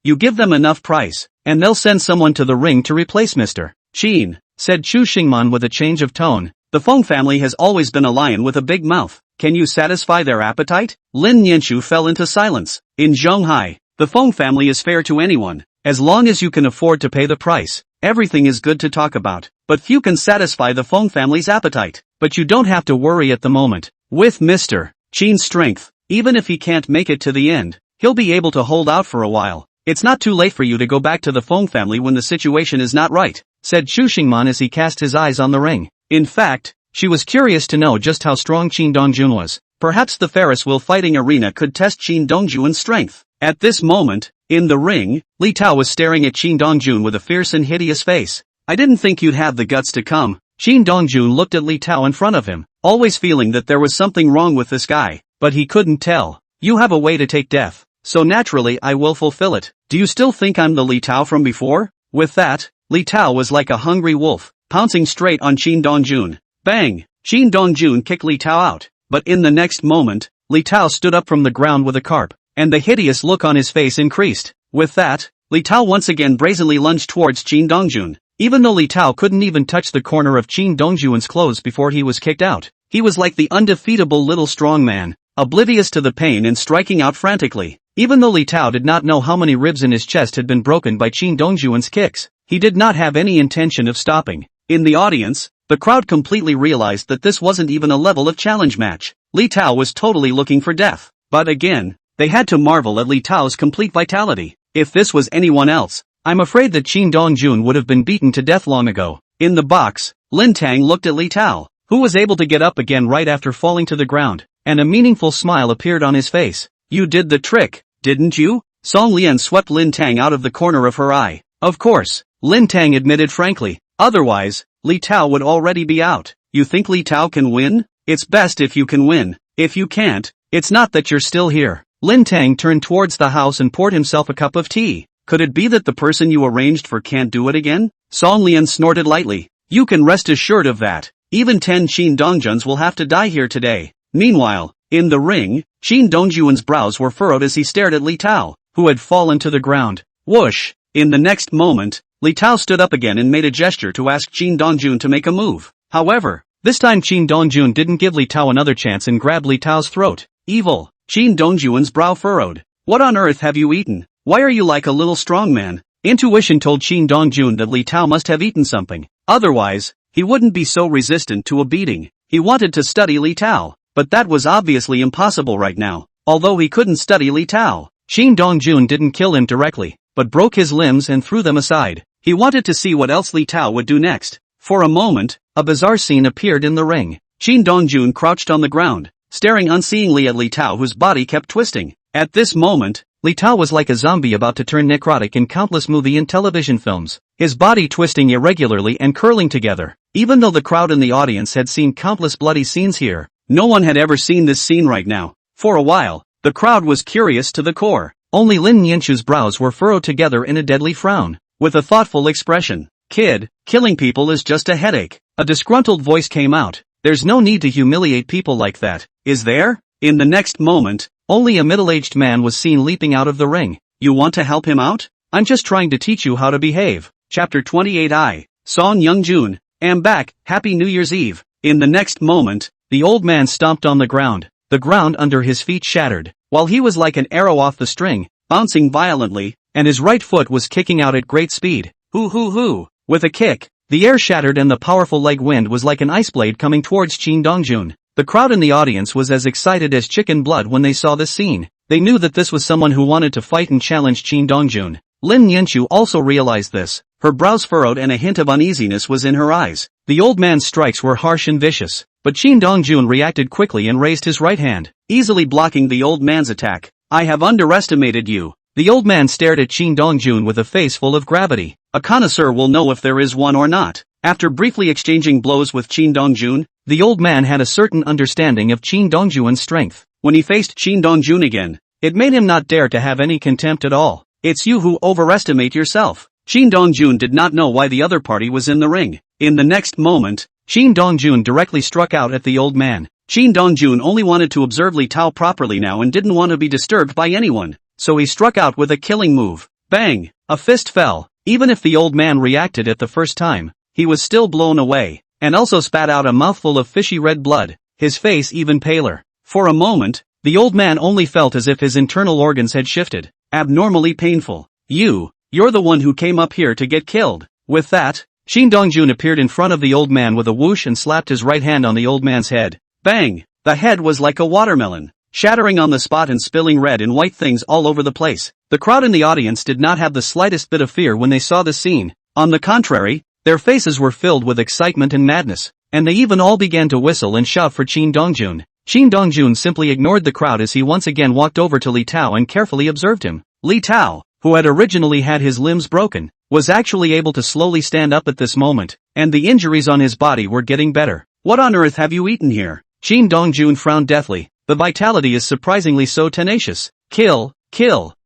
You give them enough price, and they'll send someone to the ring to replace Mr. Qin, said Chu Xingman with a change of tone. The Feng family has always been a lion with a big mouth. Can you satisfy their appetite? Lin Yanchu fell into silence. In Zhonghai, the Feng family is fair to anyone. As long as you can afford to pay the price, everything is good to talk about. But few can satisfy the Feng family's appetite. But you don't have to worry at the moment. With Mr. Qin's strength, even if he can't make it to the end, he'll be able to hold out for a while. It's not too late for you to go back to the Feng family when the situation is not right, said Chu Xingman as he cast his eyes on the ring. In fact, she was curious to know just how strong Qin Dongjun was. Perhaps the Ferris wheel fighting arena could test Qin Dongjun's strength. At this moment, in the ring, Li Tao was staring at Qin Dongjun with a fierce and hideous face. I didn't think you'd have the guts to come. Qin Dongjun looked at Li Tao in front of him, always feeling that there was something wrong with this guy, but he couldn't tell. You have a way to take death, so naturally I will fulfill it. Do you still think I'm the Li Tao from before? With that, Li Tao was like a hungry wolf, pouncing straight on Qin Dongjun. Bang! Qin Dongjun kicked Li Tao out, but in the next moment, Li Tao stood up from the ground with a carp, and the hideous look on his face increased. With that, Li Tao once again brazenly lunged towards Qin Dongjun. Even though Li Tao couldn't even touch the corner of Qin Dongjun's clothes before he was kicked out, he was like the undefeatable little strong man, oblivious to the pain and striking out frantically. Even though Li Tao did not know how many ribs in his chest had been broken by Qin Dongjun's kicks, he did not have any intention of stopping. In the audience, the crowd completely realized that this wasn't even a level of challenge match. Li Tao was totally looking for death. But again, they had to marvel at Li Tao's complete vitality. If this was anyone else, I'm afraid that Qin Dongjun would have been beaten to death long ago. In the box, Lin Tang looked at Li Tao, who was able to get up again right after falling to the ground, and a meaningful smile appeared on his face. You did the trick, didn't you? Song Lian swept Lin Tang out of the corner of her eye. Of course, Lin Tang admitted frankly. Otherwise, Li Tao would already be out. You think Li Tao can win? It's best if you can win. If you can't, it's not that you're still here. Lin Tang turned towards the house and poured himself a cup of tea. Could it be that the person you arranged for can't do it again? Song Lian snorted lightly. You can rest assured of that. Even 10 Qin Dongjuns will have to die here today. Meanwhile, in the ring, Qin Dongjun's brows were furrowed as he stared at Li Tao, who had fallen to the ground. Whoosh! In the next moment, Li Tao stood up again and made a gesture to ask Qin Dongjun to make a move. However, this time Qin Dongjun didn't give Li Tao another chance and grabbed Li Tao's throat. Evil! Qin Dongjun's brow furrowed. What on earth have you eaten? Why are you like a little strong man? Intuition told Qin Dongjun that Li Tao must have eaten something. Otherwise, he wouldn't be so resistant to a beating. He wanted to study Li Tao, but that was obviously impossible right now. Although he couldn't study Li Tao, Qin Dongjun didn't kill him directly, but broke his limbs and threw them aside. He wanted to see what else Li Tao would do next. For a moment, a bizarre scene appeared in the ring. Qin Dongjun crouched on the ground, staring unseeingly at Li Tao, whose body kept twisting. At this moment, Li Tao was like a zombie about to turn necrotic in countless movie and television films, his body twisting irregularly and curling together. Even though the crowd in the audience had seen countless bloody scenes here, no one had ever seen this scene right now. For a while, the crowd was curious to the core. Only Lin Nianchu's brows were furrowed together in a deadly frown, with a thoughtful expression. Kid, killing people is just a headache. A disgruntled voice came out. There's no need to humiliate people like that, is there? In the next moment, only a middle-aged man was seen leaping out of the ring. You want to help him out? I'm just trying to teach you how to behave. Chapter 28. I, Song Youngjun, am back, Happy New Year's Eve. In the next moment, the old man stomped on the ground under his feet shattered, while he was like an arrow off the string, bouncing violently, and his right foot was kicking out at great speed. Hoo hoo hoo! With a kick, the air shattered and the powerful leg wind was like an ice blade coming towards Qin Dongjun. The crowd in the audience was as excited as chicken blood when they saw this scene. They knew that this was someone who wanted to fight and challenge Qin Dongjun. Lin Nianchu also realized this. Her brows furrowed and a hint of uneasiness was in her eyes. The old man's strikes were harsh and vicious, but Qin Dongjun reacted quickly and raised his right hand, easily blocking the old man's attack. I have underestimated you. The old man stared at Qin Dongjun with a face full of gravity. A connoisseur will know if there is one or not. After briefly exchanging blows with Qin Dongjun, the old man had a certain understanding of Qin Dongjun's strength. When he faced Qin Dongjun again, it made him not dare to have any contempt at all. It's you who overestimate yourself. Qin Dongjun did not know why the other party was in the ring. In the next moment, Qin Dongjun directly struck out at the old man. Qin Dongjun only wanted to observe Li Tao properly now and didn't want to be disturbed by anyone, so he struck out with a killing move. Bang! A fist fell. Even if the old man reacted at the first time, he was still blown away, and also spat out a mouthful of fishy red blood, his face even paler. For a moment, the old man only felt as if his internal organs had shifted. Abnormally painful. You're the one who came up here to get killed. With that, Qin Dongjun appeared in front of the old man with a whoosh and slapped his right hand on the old man's head. Bang! The head was like a watermelon, shattering on the spot and spilling red and white things all over the place. The crowd in the audience did not have the slightest bit of fear when they saw the scene. On the contrary, their faces were filled with excitement and madness, and they even all began to whistle and shout for Qin Dongjun. Qin Dongjun simply ignored the crowd as he once again walked over to Li Tao and carefully observed him. Li Tao, who had originally had his limbs broken, was actually able to slowly stand up at this moment, and the injuries on his body were getting better. What on earth have you eaten here? Qin Dongjun frowned deathly. The vitality is surprisingly so tenacious. Kill.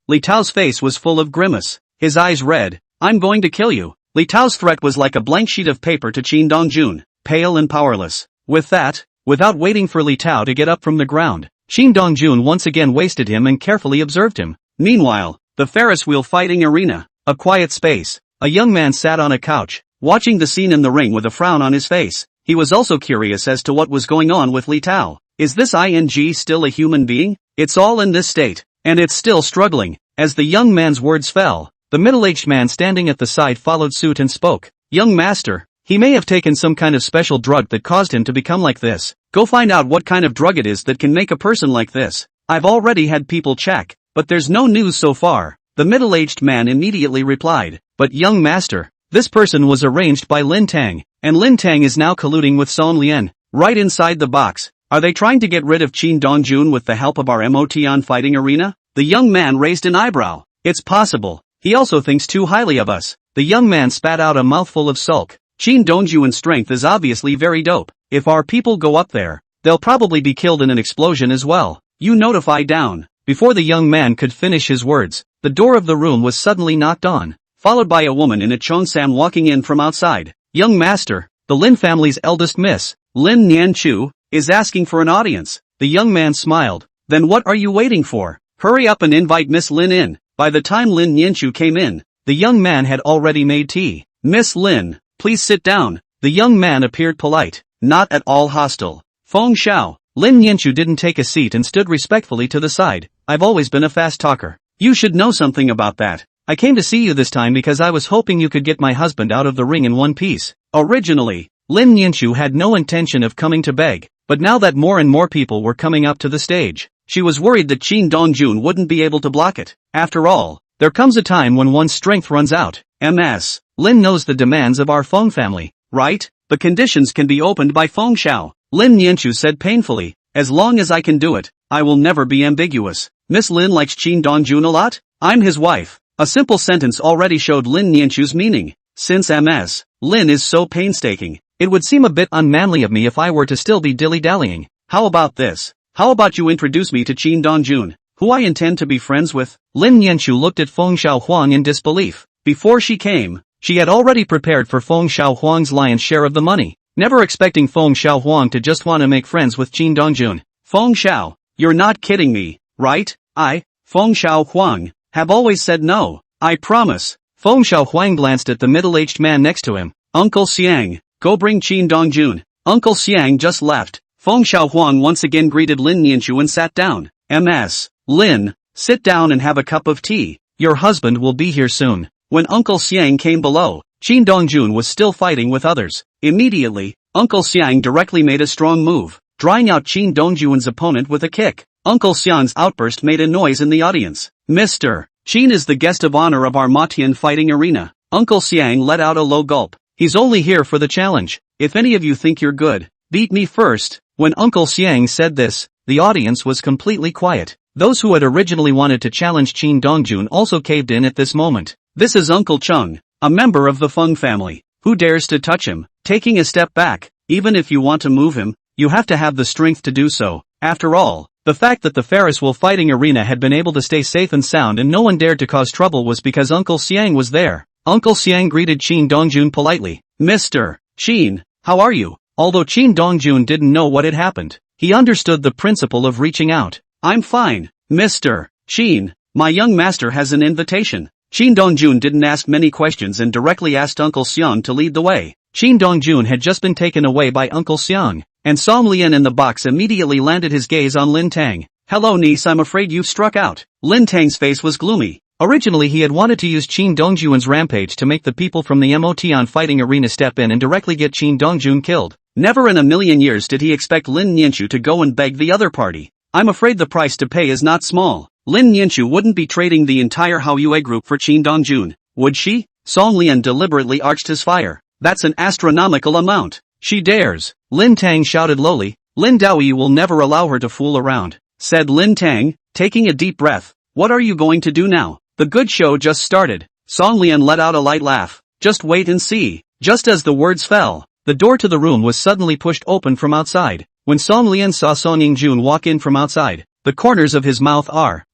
Li Tao's face was full of grimace, his eyes red. I'm going to kill you. Li Tao's threat was like a blank sheet of paper to Qin Dongjun, pale and powerless. With that, without waiting for Li Tao to get up from the ground, Qin Dongjun once again wasted him and carefully observed him. Meanwhile, the Ferris wheel fighting arena. A quiet space. A young man sat on a couch, watching the scene in the ring with a frown on his face. He was also curious as to what was going on with Li Tao. Is this ING still a human being? It's all in this state, and it's still struggling. As the young man's words fell, the middle-aged man standing at the side followed suit and spoke. Young master, he may have taken some kind of special drug that caused him to become like this. Go find out what kind of drug it is that can make a person like this. I've already had people check, but there's no news so far. The middle-aged man immediately replied. But young master, this person was arranged by Lin Tang, and Lin Tang is now colluding with Song Lian, right inside the box. Are they trying to get rid of Qin Dongjun with the help of our MOTON fighting arena? The young man raised an eyebrow. It's possible. He also thinks too highly of us. The young man spat out a mouthful of sulk. Qin Dongjun's strength is obviously very dope. If our people go up there, they'll probably be killed in an explosion as well. You notify down. Before the young man could finish his words, the door of the room was suddenly knocked on, followed by a woman in a cheongsam walking in from outside. Young master, the Lin family's eldest miss, Lin Nianchu, is asking for an audience. The young man smiled. Then what are you waiting for? Hurry up and invite Miss Lin in. By the time Lin Nianchu came in, the young man had already made tea. Miss Lin, please sit down. The young man appeared polite, not at all hostile. Feng Xiao. Lin Nianchu didn't take a seat and stood respectfully to the side. I've always been a fast talker. You should know something about that. I came to see you this time because I was hoping you could get my husband out of the ring in one piece. Originally, Lin Nianchu had no intention of coming to beg, but now that more and more people were coming up to the stage, she was worried that Qin Dongjun wouldn't be able to block it. After all, there comes a time when one's strength runs out. Ms. Lin knows the demands of our Feng family, right? The conditions can be opened by Feng Xiao. Lin Nianchu said painfully. As long as I can do it, I will never be ambiguous. Miss Lin likes Qin Dongjun a lot? I'm his wife. A simple sentence already showed Lin Nianchu's meaning. Since Ms. Lin is so painstaking, it would seem a bit unmanly of me if I were to still be dilly-dallying. How about this? How about you introduce me to Qin Dongjun, who I intend to be friends with? Lin Nianchu looked at Feng Xiaohuang in disbelief. Before she came, she had already prepared for Feng Xiaohuang's lion's share of the money, never expecting Feng Xiaohuang to just want to make friends with Qin Dongjun. Feng Xiao, you're not kidding me, right? Feng Xiaohuang, have always said no. I promise. Feng Xiaohuang glanced at the middle-aged man next to him. Uncle Xiang, go bring Qin Dongjun. Uncle Xiang just left. Feng Xiaohuang once again greeted Lin Nianchu and sat down. Ms. Lin, sit down and have a cup of tea. Your husband will be here soon. When Uncle Xiang came below, Qin Dongjun was still fighting with others. Immediately, Uncle Xiang directly made a strong move, drawing out Qin Dongjun's opponent with a kick. Uncle Xiang's outburst made a noise in the audience. Mr. Qin is the guest of honor of our Matian fighting arena. Uncle Xiang let out a low gulp. He's only here for the challenge. If any of you think you're good, beat me first. When Uncle Xiang said this, the audience was completely quiet. Those who had originally wanted to challenge Qin Dongjun also caved in at this moment. This is Uncle Chung, a member of the Feng family. Who dares to touch him? Taking a step back, even if you want to move him, you have to have the strength to do so. After all, the fact that the Ferris wheel fighting arena had been able to stay safe and sound and no one dared to cause trouble was because Uncle Xiang was there. Uncle Xiang greeted Qin Dongjun politely. Mr. Qin, how are you? Although Qin Dongjun didn't know what had happened, he understood the principle of reaching out. I'm fine, Mr. Qin. My young master has an invitation. Qin Dongjun didn't ask many questions and directly asked Uncle Xiang to lead the way. Qin Dongjun had just been taken away by Uncle Xiang, and Song Lian in the box immediately landed his gaze on Lin Tang. Hello niece, I'm afraid you've struck out. Lin Tang's face was gloomy. Originally he had wanted to use Qin Dongjun's rampage to make the people from the Motian fighting arena step in and directly get Qin Dongjun killed. Never in a million years did he expect Lin Nianchu to go and beg the other party. I'm afraid the price to pay is not small. Lin Nianchu wouldn't be trading the entire Hao Yue group for Qin Dongjun, would she? Song Lian deliberately arched his fire. That's an astronomical amount. She dares. Lin Tang shouted lowly. Lin Daoyi will never allow her to fool around, said Lin Tang, taking a deep breath. What are you going to do now? The good show just started. Song Lian let out a light laugh. Just wait and see. Just as the words fell, the door to the room was suddenly pushed open from outside. When Song Lian saw Song Yingjun walk in from outside, the corners of his mouth are,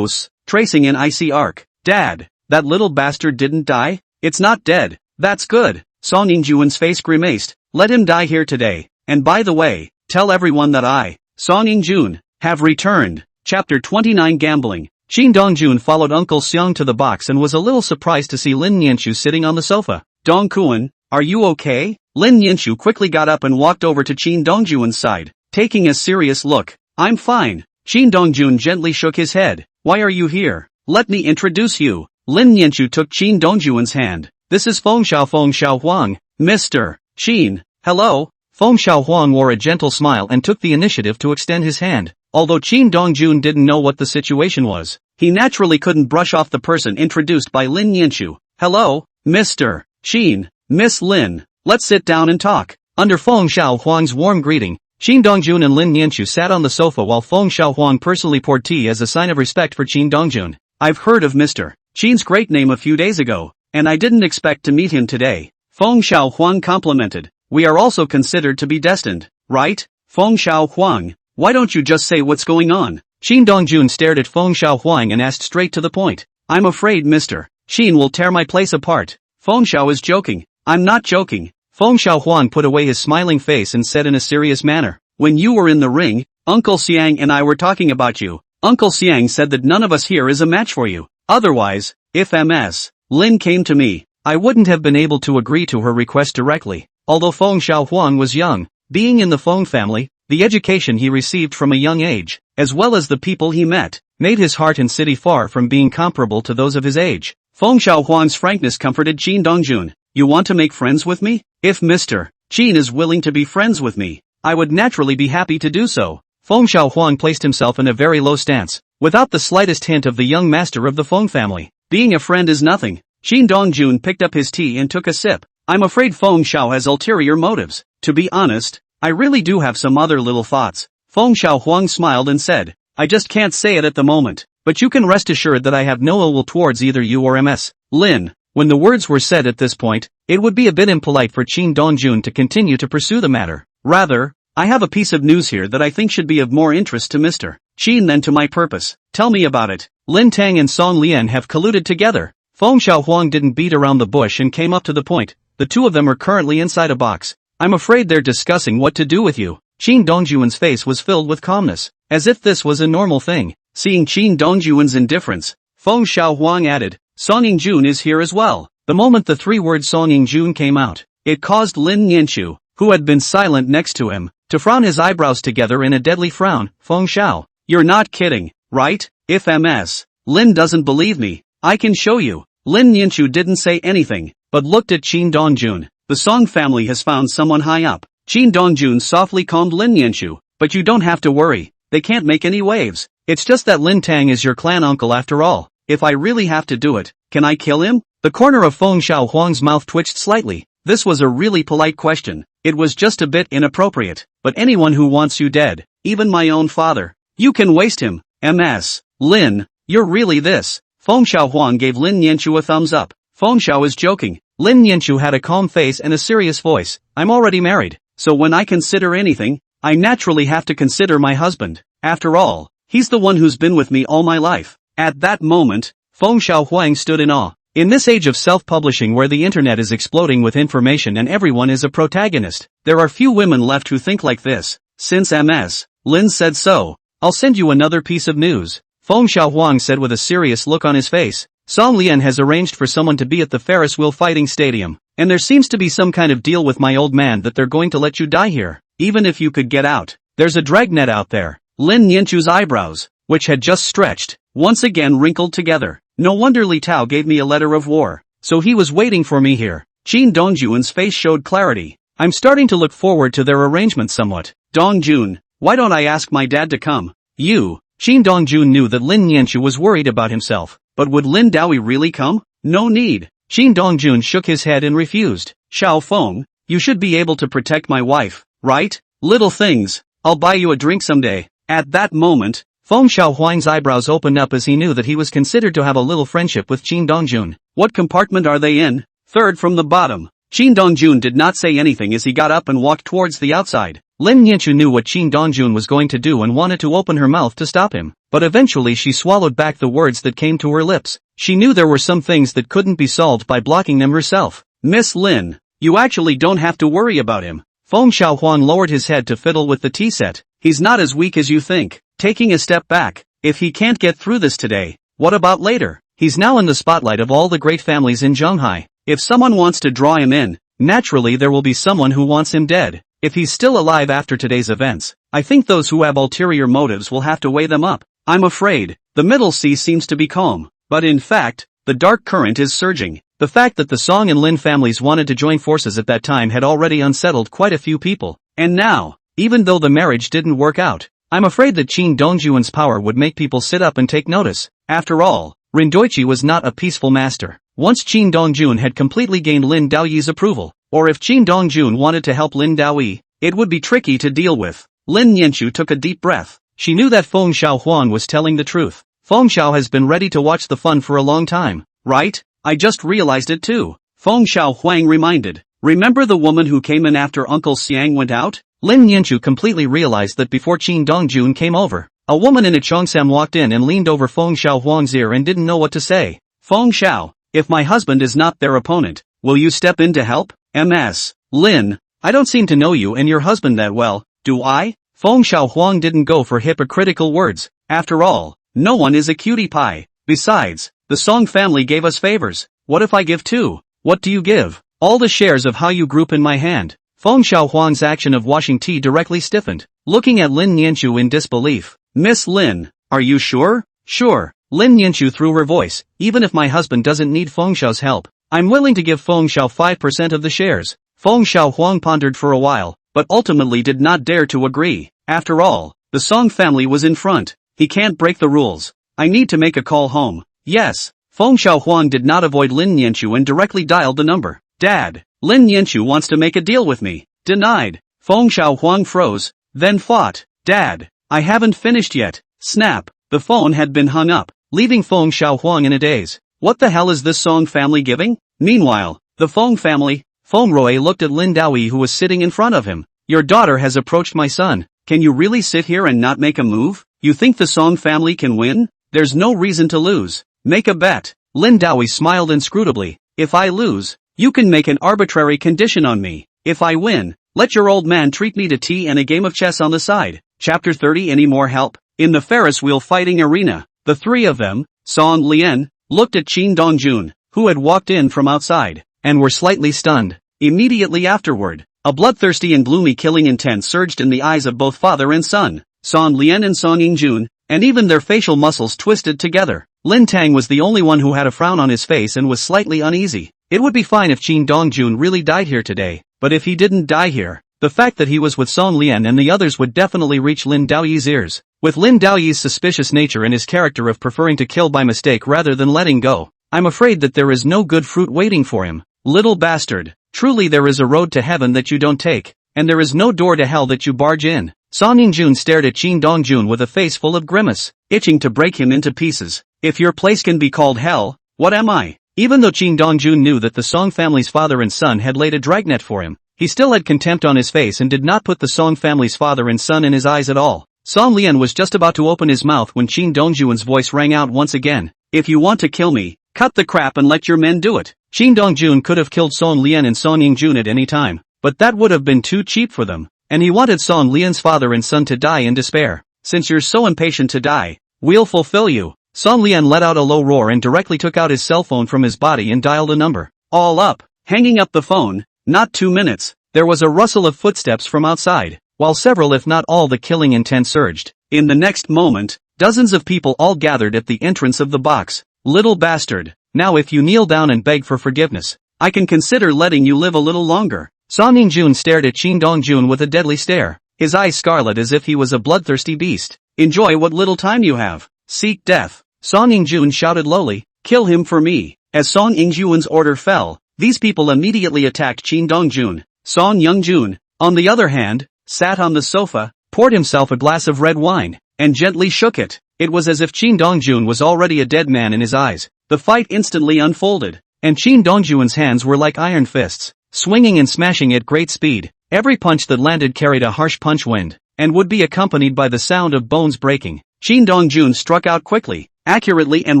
tracing an icy arc. Dad, that little bastard didn't die? It's not dead. That's good. Song Yingjun's face grimaced. Let him die here today. And by the way, tell everyone that I, Song Yingjun, have returned. Chapter 29 Gambling. Qin Dongjun followed Uncle Xiang to the box and was a little surprised to see Lin Nianchu sitting on the sofa. Dong Kuan, are you okay? Lin Nianchu quickly got up and walked over to Qin Dongjun's side, taking a serious look. I'm fine. Qin Dongjun gently shook his head. Why are you here? Let me introduce you. Lin Nianchu took Qin Dongjun's hand. This is Feng Xiaohuang, Mr. Qin. Hello. Feng Xiaohuang wore a gentle smile and took the initiative to extend his hand. Although Qin Dongjun didn't know what the situation was, he naturally couldn't brush off the person introduced by Lin Nianchu. Hello, Mr. Qin, Miss Lin. Let's sit down and talk. Under Feng Xiaohuang's warm greeting, Qin Dongjun and Lin Nianchu sat on the sofa while Feng Xiaohuang personally poured tea as a sign of respect for Qin Dongjun. I've heard of Mr. Qin's great name a few days ago, and I didn't expect to meet him today. Feng Xiaohuang complimented. We are also considered to be destined, right? Feng Xiaohuang, why don't you just say what's going on? Qin Dongjun stared at Feng Xiaohuang and asked straight to the point. I'm afraid Mr. Qin will tear my place apart. Feng Xiao is joking. I'm not joking. Feng Xiaohuang put away his smiling face and said in a serious manner. When you were in the ring, Uncle Xiang and I were talking about you. Uncle Xiang said that none of us here is a match for you. Otherwise, if Ms. Lin came to me, I wouldn't have been able to agree to her request directly. Although Feng Xiaohuang was young, being in the Feng family, the education he received from a young age, as well as the people he met, made his heart and city far from being comparable to those of his age. Feng Xiaohuang's frankness comforted Qin Dongjun. You want to make friends with me? If Mr. Qin is willing to be friends with me, I would naturally be happy to do so. Feng Xiaohuang placed himself in a very low stance, without the slightest hint of the young master of the Feng family. Being a friend is nothing. Qin Dongjun picked up his tea and took a sip. I'm afraid Feng Xiao has ulterior motives. To be honest, I really do have some other little thoughts. Feng Xiaohuang smiled and said, I just can't say it at the moment, but you can rest assured that I have no ill will towards either you or Ms. Lin. When the words were said at this point, it would be a bit impolite for Qin Dongjun to continue to pursue the matter. Rather, I have a piece of news here that I think should be of more interest to Mr. Qin than to my purpose. Tell me about it. Lin Tang and Song Lian have colluded together. Feng Xiaohuang didn't beat around the bush and came up to the point. The two of them are currently inside a box. I'm afraid they're discussing what to do with you. Qin Dongjun's face was filled with calmness, as if this was a normal thing. Seeing Qin Dongjun's indifference, Feng Xiaohuang added, Song Yingjun is here as well. The moment the three-word Song Yingjun came out, it caused Lin Yanchu, who had been silent next to him, to frown his eyebrows together in a deadly frown. Feng Xiao, you're not kidding, right? If Ms. Lin doesn't believe me, I can show you. Lin Yanchu didn't say anything, but looked at Qin Dongjun. The Song family has found someone high up. Qin Dongjun softly calmed Lin Yanchu, but you don't have to worry, they can't make any waves. It's just that Lin Tang is your clan uncle after all. If I really have to do it, can I kill him? The corner of Feng Xiaohuang's mouth twitched slightly. This was a really polite question. It was just a bit inappropriate. But anyone who wants you dead, even my own father, you can waste him. Ms. Lin, you're really this. Feng Xiaohuang gave Lin Yanchu a thumbs up. Feng Xiao is joking. Lin Yanchu had a calm face and a serious voice. I'm already married, so when I consider anything, I naturally have to consider my husband. After all, he's the one who's been with me all my life. At that moment, Feng Xiaohuang stood in awe. In this age of self-publishing where the internet is exploding with information and everyone is a protagonist, there are few women left who think like this. Since Ms. Lin said so, I'll send you another piece of news. Feng Xiaohuang said with a serious look on his face. Song Lian has arranged for someone to be at the Ferris wheel fighting stadium, and there seems to be some kind of deal with my old man that they're going to let you die here, even if you could get out. There's a dragnet out there. Lin Yanchu's eyebrows, which had just stretched, once again wrinkled together. No wonder Li Tao gave me a letter of war. So he was waiting for me here. Qin Dongjun's face showed clarity. I'm starting to look forward to their arrangement somewhat. Dongjun, why don't I ask my dad to come? You. Qin Dongjun knew that Lin Yanchu was worried about himself, but would Lin Daoi really come? No need. Qin Dongjun shook his head and refused. Xiao Feng, you should be able to protect my wife, right? Little things. I'll buy you a drink someday. At that moment, Feng Xiaohuang's eyebrows opened up as he knew that he was considered to have a little friendship with Qin Dongjun. What compartment are they in? Third from the bottom. Qin Dongjun did not say anything as he got up and walked towards the outside. Lin Yanchu knew what Qin Dongjun was going to do and wanted to open her mouth to stop him, but eventually she swallowed back the words that came to her lips. She knew there were some things that couldn't be solved by blocking them herself. Miss Lin, you actually don't have to worry about him. Feng Xiaohuang lowered his head to fiddle with the tea set. He's not as weak as you think. Taking a step back, if he can't get through this today, what about later? He's now in the spotlight of all the great families in Zhonghai. If someone wants to draw him in, naturally there will be someone who wants him dead. If he's still alive after today's events, I think those who have ulterior motives will have to weigh them up. I'm afraid, the Middle Sea seems to be calm, but in fact, the dark current is surging. The fact that the Song and Lin families wanted to join forces at that time had already unsettled quite a few people. And now, even though the marriage didn't work out, I'm afraid that Qin Dongjun's power would make people sit up and take notice. After all, Rindoichi was not a peaceful master. Once Qin Dongjun had completely gained Lin Daoyi's approval, or if Qin Dongjun wanted to help Lin Daoyi, it would be tricky to deal with. Lin Yanchu took a deep breath. She knew that Feng Xiaohuang was telling the truth. Feng Xiao has been ready to watch the fun for a long time, right? I just realized it too. Feng Xiaohuang reminded. Remember the woman who came in after Uncle Xiang went out? Lin Yanchu completely realized that before Qin Dongjun came over, a woman in a cheongsam walked in and leaned over Feng Xiaohuang's ear and didn't know what to say. Feng Xiao, if my husband is not their opponent, will you step in to help? Ms. Lin, I don't seem to know you and your husband that well, do I? Feng Xiaohuang didn't go for hypocritical words. After all, no one is a cutie pie. Besides, the Song family gave us favors. What if I give too? What do you give? All the shares of how you group in my hand. Feng Xiaohuang's action of washing tea directly stiffened, looking at Lin Yanchu in disbelief. Miss Lin, are you sure? Sure. Lin Yanchu threw her voice. Even if my husband doesn't need Feng Xiao's help, I'm willing to give Feng Xiao 5% of the shares. Feng Xiaohuang pondered for a while, but ultimately did not dare to agree. After all, the Song family was in front. He can't break the rules. I need to make a call home. Yes. Feng Xiaohuang did not avoid Lin Yanchu and directly dialed the number. Dad, Lin Yanchu wants to make a deal with me. Denied. Feng Xiaohuang froze, then fought. Dad, I haven't finished yet. Snap. The phone had been hung up, leaving Feng Xiaohuang in a daze. What the hell is this Song family giving? Meanwhile, the Feng family, Feng Rui looked at Lin Daoyi who was sitting in front of him. Your daughter has approached my son. Can you really sit here and not make a move? You think the Song family can win? There's no reason to lose. Make a bet. Lin Daoyi smiled inscrutably. If I lose, you can make an arbitrary condition on me. If I win, let your old man treat me to tea and a game of chess on the side. Chapter 30. Any more help? In the Ferris wheel fighting arena, the three of them, Song Lian, looked at Qin Dongjun, who had walked in from outside, and were slightly stunned. Immediately afterward, a bloodthirsty and gloomy killing intent surged in the eyes of both father and son, Song Lian and Song Yingjun, and even their facial muscles twisted together. Lin Tang was the only one who had a frown on his face and was slightly uneasy. It would be fine if Qin Dongjun really died here today, but if he didn't die here, the fact that he was with Song Lian and the others would definitely reach Lin Daoyi's ears. With Lin Daoyi's suspicious nature and his character of preferring to kill by mistake rather than letting go, I'm afraid that there is no good fruit waiting for him. Little bastard. Truly there is a road to heaven that you don't take, and there is no door to hell that you barge in. Song Yingjun stared at Qin Dongjun with a face full of grimace, itching to break him into pieces. If your place can be called hell, what am I? Even though Qin Dongjun knew that the Song family's father and son had laid a dragnet for him, he still had contempt on his face and did not put the Song family's father and son in his eyes at all. Song Lian was just about to open his mouth when Qin Dongjun's voice rang out once again. If you want to kill me, cut the crap and let your men do it. Qin Dongjun could have killed Song Lian and Song Yingjun at any time, but that would have been too cheap for them, and he wanted Song Lian's father and son to die in despair. Since you're so impatient to die, we'll fulfill you. Song Lian let out a low roar and directly took out his cell phone from his body and dialed a number. All up. Hanging up the phone, not 2 minutes, there was a rustle of footsteps from outside, while several if not all the killing intent surged. In the next moment, dozens of people all gathered at the entrance of the box. Little bastard, now if you kneel down and beg for forgiveness, I can consider letting you live a little longer. Song Yingjun stared at Qin Dongjun with a deadly stare, his eyes scarlet as if he was a bloodthirsty beast. Enjoy what little time you have. Seek death. Song Yingjun shouted lowly, kill him for me. As Song Yingjun's order fell, these people immediately attacked Qin Dongjun. Song Yingjun, on the other hand, sat on the sofa, poured himself a glass of red wine, and gently shook it. It was as if Qin Dongjun was already a dead man in his eyes. The fight instantly unfolded, and Qin Dongjun's hands were like iron fists, swinging and smashing at great speed. Every punch that landed carried a harsh punch wind, and would be accompanied by the sound of bones breaking. Qin Dongjun struck out quickly, accurately and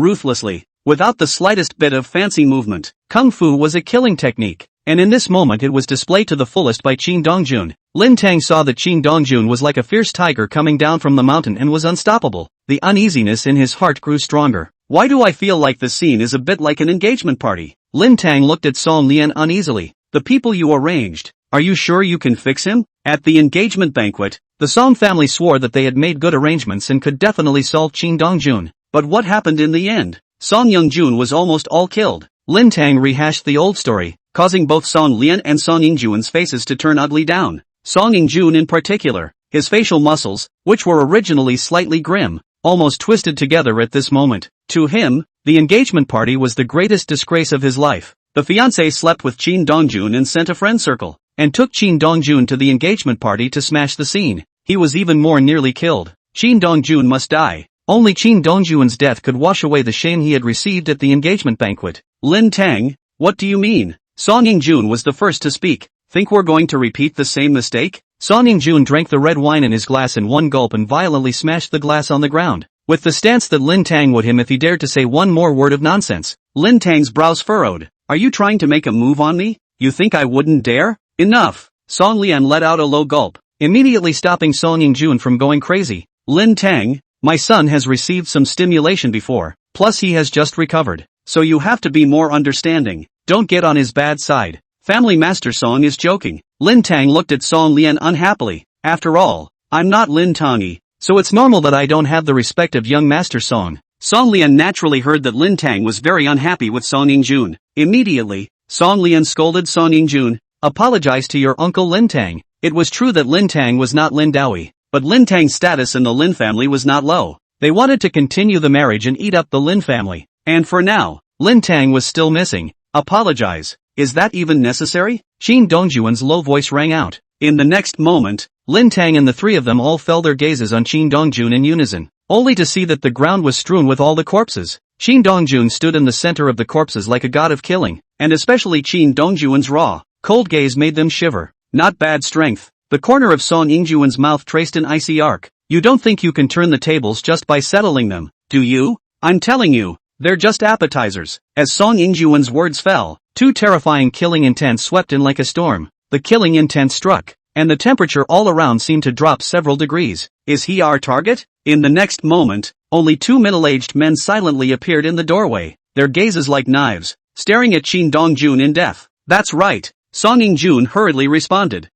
ruthlessly, without the slightest bit of fancy movement. Kung Fu was a killing technique, and in this moment it was displayed to the fullest by Qin Dongjun. Lin Tang saw that Qin Dongjun was like a fierce tiger coming down from the mountain and was unstoppable. The uneasiness in his heart grew stronger. Why do I feel like this scene is a bit like an engagement party? Lin Tang looked at Song Lian uneasily. The people you arranged, are you sure you can fix him? At the engagement banquet, the Song family swore that they had made good arrangements and could definitely solve Qin Dongjun. But what happened in the end? Song Yingjun was almost all killed. Lin Tang rehashed the old story, causing both Song Lian and Song Yingjun's faces to turn ugly down. Song Yingjun in particular, his facial muscles, which were originally slightly grim, almost twisted together at this moment. To him, the engagement party was the greatest disgrace of his life. The fiancé slept with Qin Dongjun and sent a friend circle, and took Qin Dongjun to the engagement party to smash the scene. He was even more nearly killed. Qin Dongjun must die. Only Qin Dongjun's death could wash away the shame he had received at the engagement banquet. Lin Tang, what do you mean? Song Yingjun was the first to speak. Think we're going to repeat the same mistake? Song Yingjun drank the red wine in his glass in one gulp and violently smashed the glass on the ground, with the stance that Lin Tang would him if he dared to say one more word of nonsense. Lin Tang's brows furrowed. Are you trying to make a move on me? You think I wouldn't dare? Enough! Song Lian let out a low gulp, immediately stopping Song Yingjun from going crazy. Lin Tang, my son has received some stimulation before, plus he has just recovered, so you have to be more understanding. Don't get on his bad side. Family Master Song is joking. Lin Tang looked at Song Lian unhappily. After all, I'm not Lin Tangi, so it's normal that I don't have the respect of young Master Song. Song Lian naturally heard that Lin Tang was very unhappy with Song Yingjun. Immediately, Song Lian scolded Song Yingjun. Apologize to your uncle Lin Tang. It was true that Lin Tang was not Lin Daoyi, but Lin Tang's status in the Lin family was not low. They wanted to continue the marriage and eat up the Lin family. And for now, Lin Tang was still missing. Apologize. Is that even necessary? Qin Dongjun's low voice rang out. In the next moment, Lin Tang and the three of them all fell their gazes on Qin Dongjun in unison, only to see that the ground was strewn with all the corpses. Qin Dongjun stood in the center of the corpses like a god of killing, and especially Qin Dongjun's raw, cold gaze made them shiver. Not bad strength. The corner of Song Yingjuan's mouth traced an icy arc. You don't think you can turn the tables just by settling them, do you? I'm telling you, they're just appetizers. As Song Yingjuan's words fell, two terrifying killing intents swept in like a storm. The killing intent struck, and the temperature all around seemed to drop several degrees. Is he our target? In the next moment, only two middle-aged men silently appeared in the doorway, their gazes like knives, staring at Qin Dongjun in death. That's right, Song Yingjun hurriedly responded.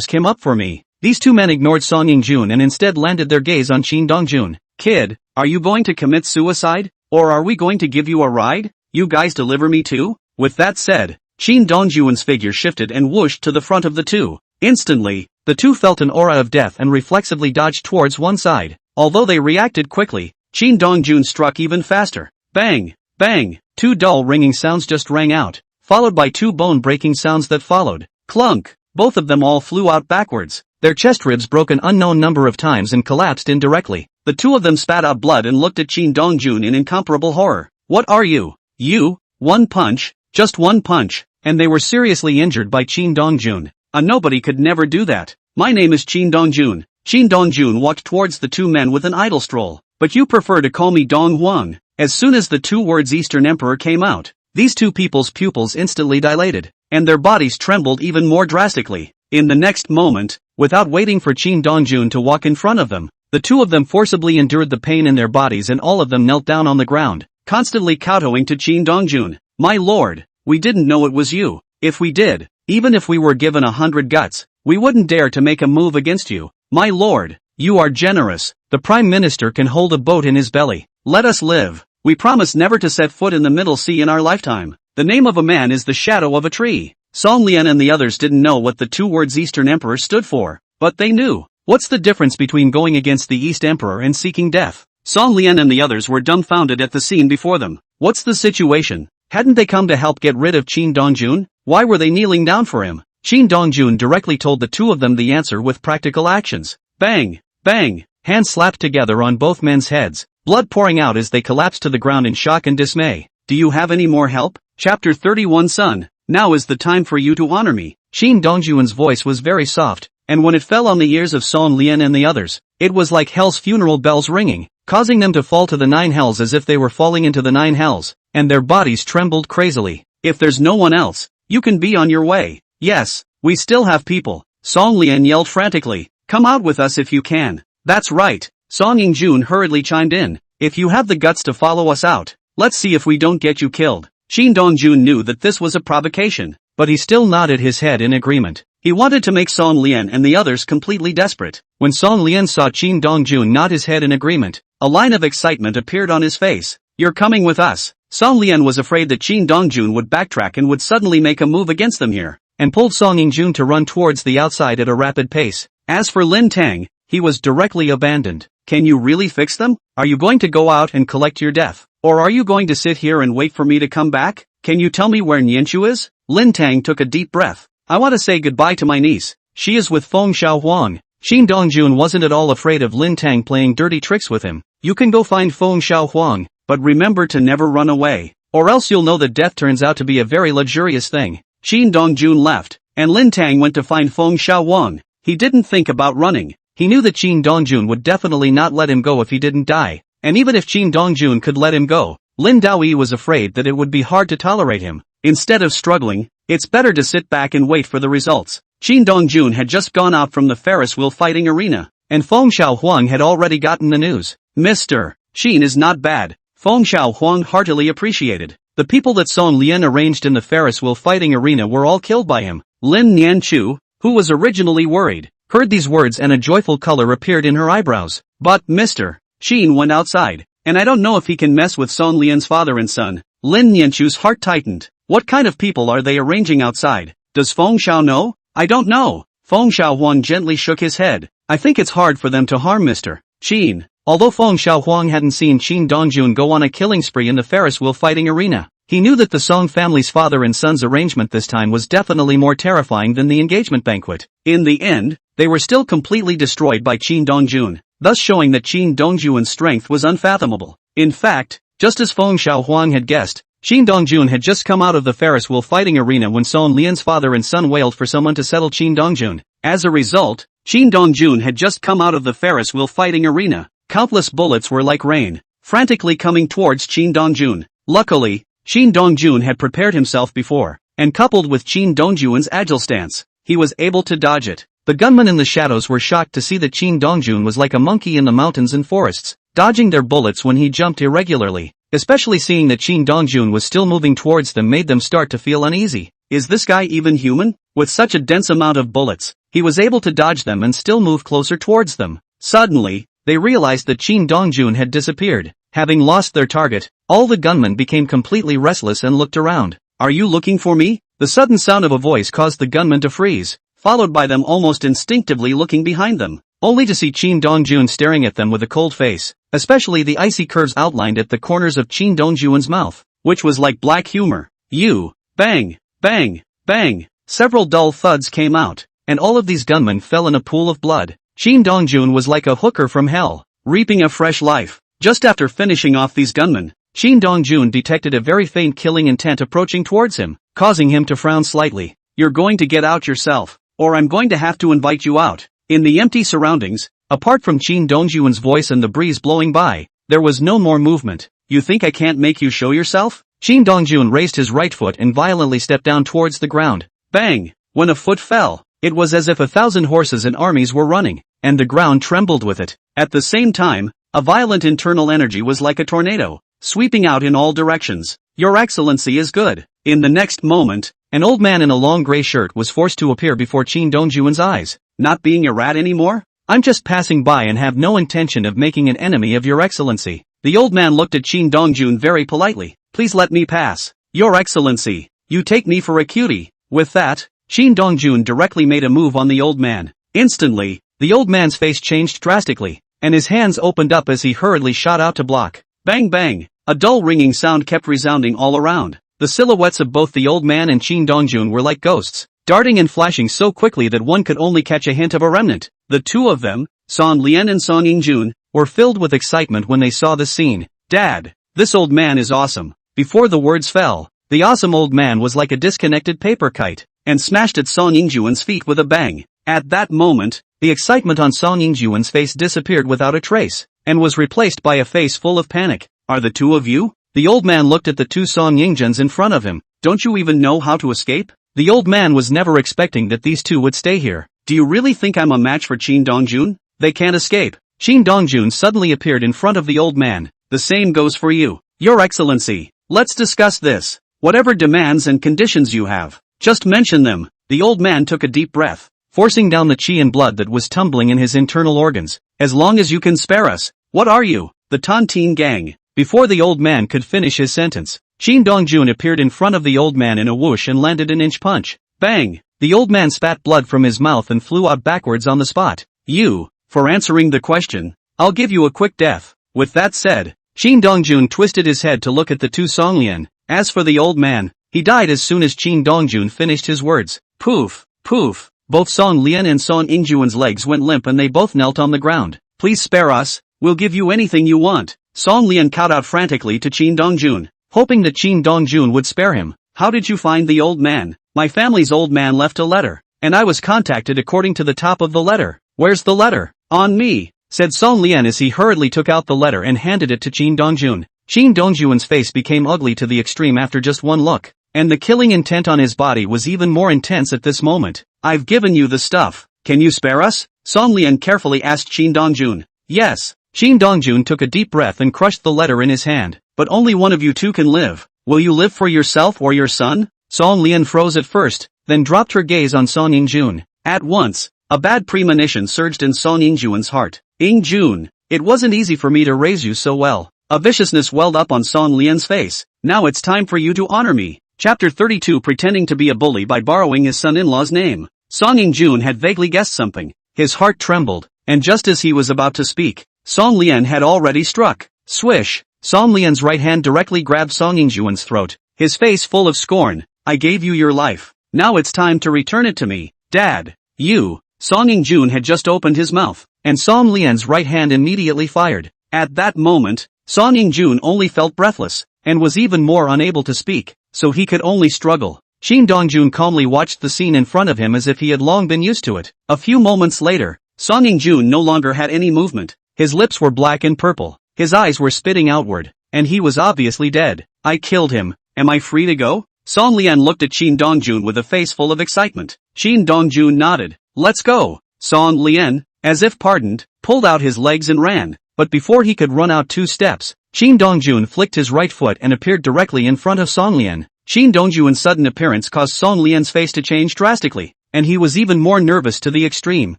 Came up for me. These two men ignored Song Yingjun and instead landed their gaze on Qin Dongjun. Kid, are you going to commit suicide? Or are we going to give you a ride? You guys deliver me too? With that said, Qin Dongjun's figure shifted and whooshed to the front of the two. Instantly, the two felt an aura of death and reflexively dodged towards one side. Although they reacted quickly, Qin Dongjun struck even faster. Bang! Bang! Two dull ringing sounds just rang out, followed by two bone-breaking sounds that followed. Clunk! Both of them all flew out backwards. Their chest ribs broke an unknown number of times and collapsed indirectly. The two of them spat out blood and looked at Qin Dongjun in incomparable horror. What are you? You? One punch? Just one punch, and they were seriously injured by Qin Dongjun. A nobody could never do that. My name is Qin Dongjun. Qin Dongjun walked towards the two men with an idle stroll. But you prefer to call me Dong Huang. As soon as the two words Eastern Emperor came out, these two people's pupils instantly dilated, and their bodies trembled even more drastically. In the next moment, without waiting for Qin Dongjun to walk in front of them, the two of them forcibly endured the pain in their bodies and all of them knelt down on the ground, constantly kowtowing to Qin Dongjun. My lord, we didn't know it was you. If we did, even if we were given 100 guts, we wouldn't dare to make a move against you. My lord, you are generous. The Prime Minister can hold a boat in his belly. Let us live. We promise never to set foot in the Middle Sea in our lifetime. The name of a man is the shadow of a tree. Song Lian and the others didn't know what the two words Eastern Emperor stood for, but they knew. What's the difference between going against the East Emperor and seeking death? Song Lian and the others were dumbfounded at the scene before them. What's the situation? Hadn't they come to help get rid of Qin Dongjun? Why were they kneeling down for him? Qin Dongjun directly told the two of them the answer with practical actions. Bang! Bang! Hands slapped together on both men's heads, blood pouring out as they collapsed to the ground in shock and dismay. Do you have any more help? Chapter 31 Son, now is the time for you to honor me. Qin Dongjun's voice was very soft, and when it fell on the ears of Song Lian and the others, it was like hell's funeral bells ringing, causing them to fall to the 9 hells as if they were falling into the 9 hells, and their bodies trembled crazily. If there's no one else, you can be on your way. Yes, we still have people. Song Lian yelled frantically. Come out with us if you can. That's right. Song Yingjun hurriedly chimed in. If you have the guts to follow us out, let's see if we don't get you killed. Qin Dongjun knew that this was a provocation, but he still nodded his head in agreement. He wanted to make Song Lian and the others completely desperate. When Song Lian saw Qin Dongjun nod his head in agreement, a line of excitement appeared on his face. You're coming with us. Song Lian was afraid that Qin Dongjun would backtrack and would suddenly make a move against them here, and pulled Song Yingjun to run towards the outside at a rapid pace. As for Lin Tang, he was directly abandoned. Can you really fix them? Are you going to go out and collect your death? Or are you going to sit here and wait for me to come back? Can you tell me where Nianchu is? Lin Tang took a deep breath. I want to say goodbye to my niece. She is with Feng Xiaohuang. Qin Dongjun wasn't at all afraid of Lin Tang playing dirty tricks with him. You can go find Feng Xiaohuang, but remember to never run away, or else you'll know that death turns out to be a very luxurious thing. Qin Dongjun left, and Lin Tang went to find Feng Xiaohuang. He didn't think about running. He knew that Qin Dongjun would definitely not let him go if he didn't die, and even if Qin Dongjun could let him go, Lin Daoyi was afraid that it would be hard to tolerate him. Instead of struggling, it's better to sit back and wait for the results. Qin Dongjun had just gone out from the Ferris wheel fighting arena, and Feng Xiaohuang had already gotten the news. Mr. Qin is not bad. Feng Xiaohuang heartily appreciated. The people that Song Lian arranged in the Ferris wheel fighting arena were all killed by him. Lin Nianchu, who was originally worried, heard these words and a joyful color appeared in her eyebrows. But Mr. Qin went outside, and I don't know if he can mess with Song Lian's father and son. Lin Nianchu's heart tightened. What kind of people are they arranging outside? Does Feng Xiao know? I don't know. Feng Xiaohuang gently shook his head. I think it's hard for them to harm Mr. Qin. Although Feng Xiaohuang hadn't seen Qin Dongjun go on a killing spree in the Ferris wheel fighting arena, He knew that the Song family's father and son's arrangement this time was definitely more terrifying than the engagement banquet. In the end, they were still completely destroyed by Qin Dongjun, thus showing that Qin Dongjuan's strength was unfathomable. In fact, just as Feng Xiaohuang had guessed, Qin Dongjun had just come out of the Ferris wheel fighting arena when Song Lian's father and son wailed for someone to settle Qin Dongjun. As a result, Qin Dongjun had just come out of the Ferris wheel fighting arena. Countless bullets were like rain, frantically coming towards Qin Dongjun. Luckily, Qin Dongjun had prepared himself before, and coupled with Qin Dongjuan's agile stance, he was able to dodge it. The gunmen in the shadows were shocked to see that Qin Dongjun was like a monkey in the mountains and forests, dodging their bullets when he jumped irregularly. Especially seeing that Qin Dongjun was still moving towards them made them start to feel uneasy. Is this guy even human? With such a dense amount of bullets, he was able to dodge them and still move closer towards them. Suddenly, they realized that Qin Dongjun had disappeared. Having lost their target, all the gunmen became completely restless and looked around. Are you looking for me? The sudden sound of a voice caused the gunmen to freeze, followed by them almost instinctively looking behind them, only to see Qin Dongjun staring at them with a cold face, especially the icy curves outlined at the corners of Qin Dongjuan's mouth, which was like black humor. You! Bang! Bang! Bang! Several dull thuds came out, and all of these gunmen fell in a pool of blood. Qin Dongjun was like a hooker from hell, reaping a fresh life. Just after finishing off these gunmen, Qin Dongjun detected a very faint killing intent approaching towards him, causing him to frown slightly. You're going to get out yourself, or I'm going to have to invite you out. In the empty surroundings, apart from Qin Dongjuan's voice and the breeze blowing by, there was no more movement. You think I can't make you show yourself? Qin Dongjun raised his right foot and violently stepped down towards the ground. Bang! When a foot fell, it was as if 1,000 horses and armies were running, and the ground trembled with it. At the same time, a violent internal energy was like a tornado, sweeping out in all directions. Your Excellency is good. In the next moment, an old man in a long gray shirt was forced to appear before Qin Dongjuan's eyes. Not being a rat anymore? I'm just passing by and have no intention of making an enemy of Your Excellency. The old man looked at Qin Dongjun very politely. Please let me pass. Your Excellency, you take me for a cutie. With that, Qin Dongjun directly made a move on the old man. Instantly, the old man's face changed drastically, and his hands opened up as he hurriedly shot out to block. Bang bang! A dull ringing sound kept resounding all around. The silhouettes of both the old man and Qin Dongjun were like ghosts, darting and flashing so quickly that one could only catch a hint of a remnant. The two of them, Song Lian and Song Yingjun, were filled with excitement when they saw the scene. Dad, this old man is awesome. Before the words fell, the awesome old man was like a disconnected paper kite, and smashed at Song Yingjuan's feet with a bang. At that moment, the excitement on Song Yingjuan's face disappeared without a trace, and was replaced by a face full of panic. Are the two of you? The old man looked at the two Song Yingjuns in front of him. Don't you even know how to escape? The old man was never expecting that these two would stay here. Do you really think I'm a match for Qin Dongjun? They can't escape. Qin Dongjun suddenly appeared in front of the old man. The same goes for you. Your Excellency, let's discuss this. Whatever demands and conditions you have, just mention them. The old man took a deep breath, forcing down the qi and blood that was tumbling in his internal organs. As long as you can spare us. What are you? The Tontine gang. Before the old man could finish his sentence, Qin Dongjun appeared in front of the old man in a whoosh and landed an inch punch. Bang! The old man spat blood from his mouth and flew out backwards on the spot. You, for answering the question, I'll give you a quick death. With that said, Qin Dongjun twisted his head to look at the two Songlian. As for the old man, he died as soon as Qin Dongjun finished his words. Poof, poof. Both Song Lian and Song Yingjuan's legs went limp and they both knelt on the ground. Please spare us, we'll give you anything you want. Song Lian called out frantically to Qin Dongjun, hoping that Qin Dongjun would spare him. How did you find the old man? My family's old man left a letter, and I was contacted according to the top of the letter. Where's the letter? On me, said Song Lian as he hurriedly took out the letter and handed it to Qin Dongjun. Qin Dongjuan's face became ugly to the extreme after just one look, and the killing intent on his body was even more intense at this moment. I've given you the stuff. Can you spare us? Song Lian carefully asked Qin Dongjun. Yes. Qin Dongjun took a deep breath and crushed the letter in his hand. But only one of you two can live. Will you live for yourself or your son? Song Lian froze at first, then dropped her gaze on Song Yingjun. At once, a bad premonition surged in Song Yingjuan's heart. Yingjun, it wasn't easy for me to raise you so well. A viciousness welled up on Song Lian's face. Now it's time for you to honor me. Chapter 32 Pretending to be a bully by borrowing his son-in-law's name. Song Yingjun had vaguely guessed something. His heart trembled, and just as he was about to speak, Song Lian had already struck. Swish! Song Lian's right hand directly grabbed Song Yingjuan's throat, his face full of scorn. I gave you your life. Now it's time to return it to me, Dad. You. Song Ingjun had just opened his mouth, and Song Lian's right hand immediately fired. At that moment, Song Ingjun only felt breathless, and was even more unable to speak, so he could only struggle. Shin Dongjun calmly watched the scene in front of him as if he had long been used to it. A few moments later, Song Ingjun no longer had any movement. His lips were black and purple, his eyes were spitting outward, and he was obviously dead. I killed him. Am I free to go? Song Lian looked at Shin Dongjun with a face full of excitement. Shin Dongjun nodded. Let's go. Song Lian, as if pardoned, pulled out his legs and ran, but before he could run out 2 steps, Shin Dongjun flicked his right foot and appeared directly in front of Song Lian. Shin Dongjun's sudden appearance caused Song Lian's face to change drastically, and he was even more nervous to the extreme.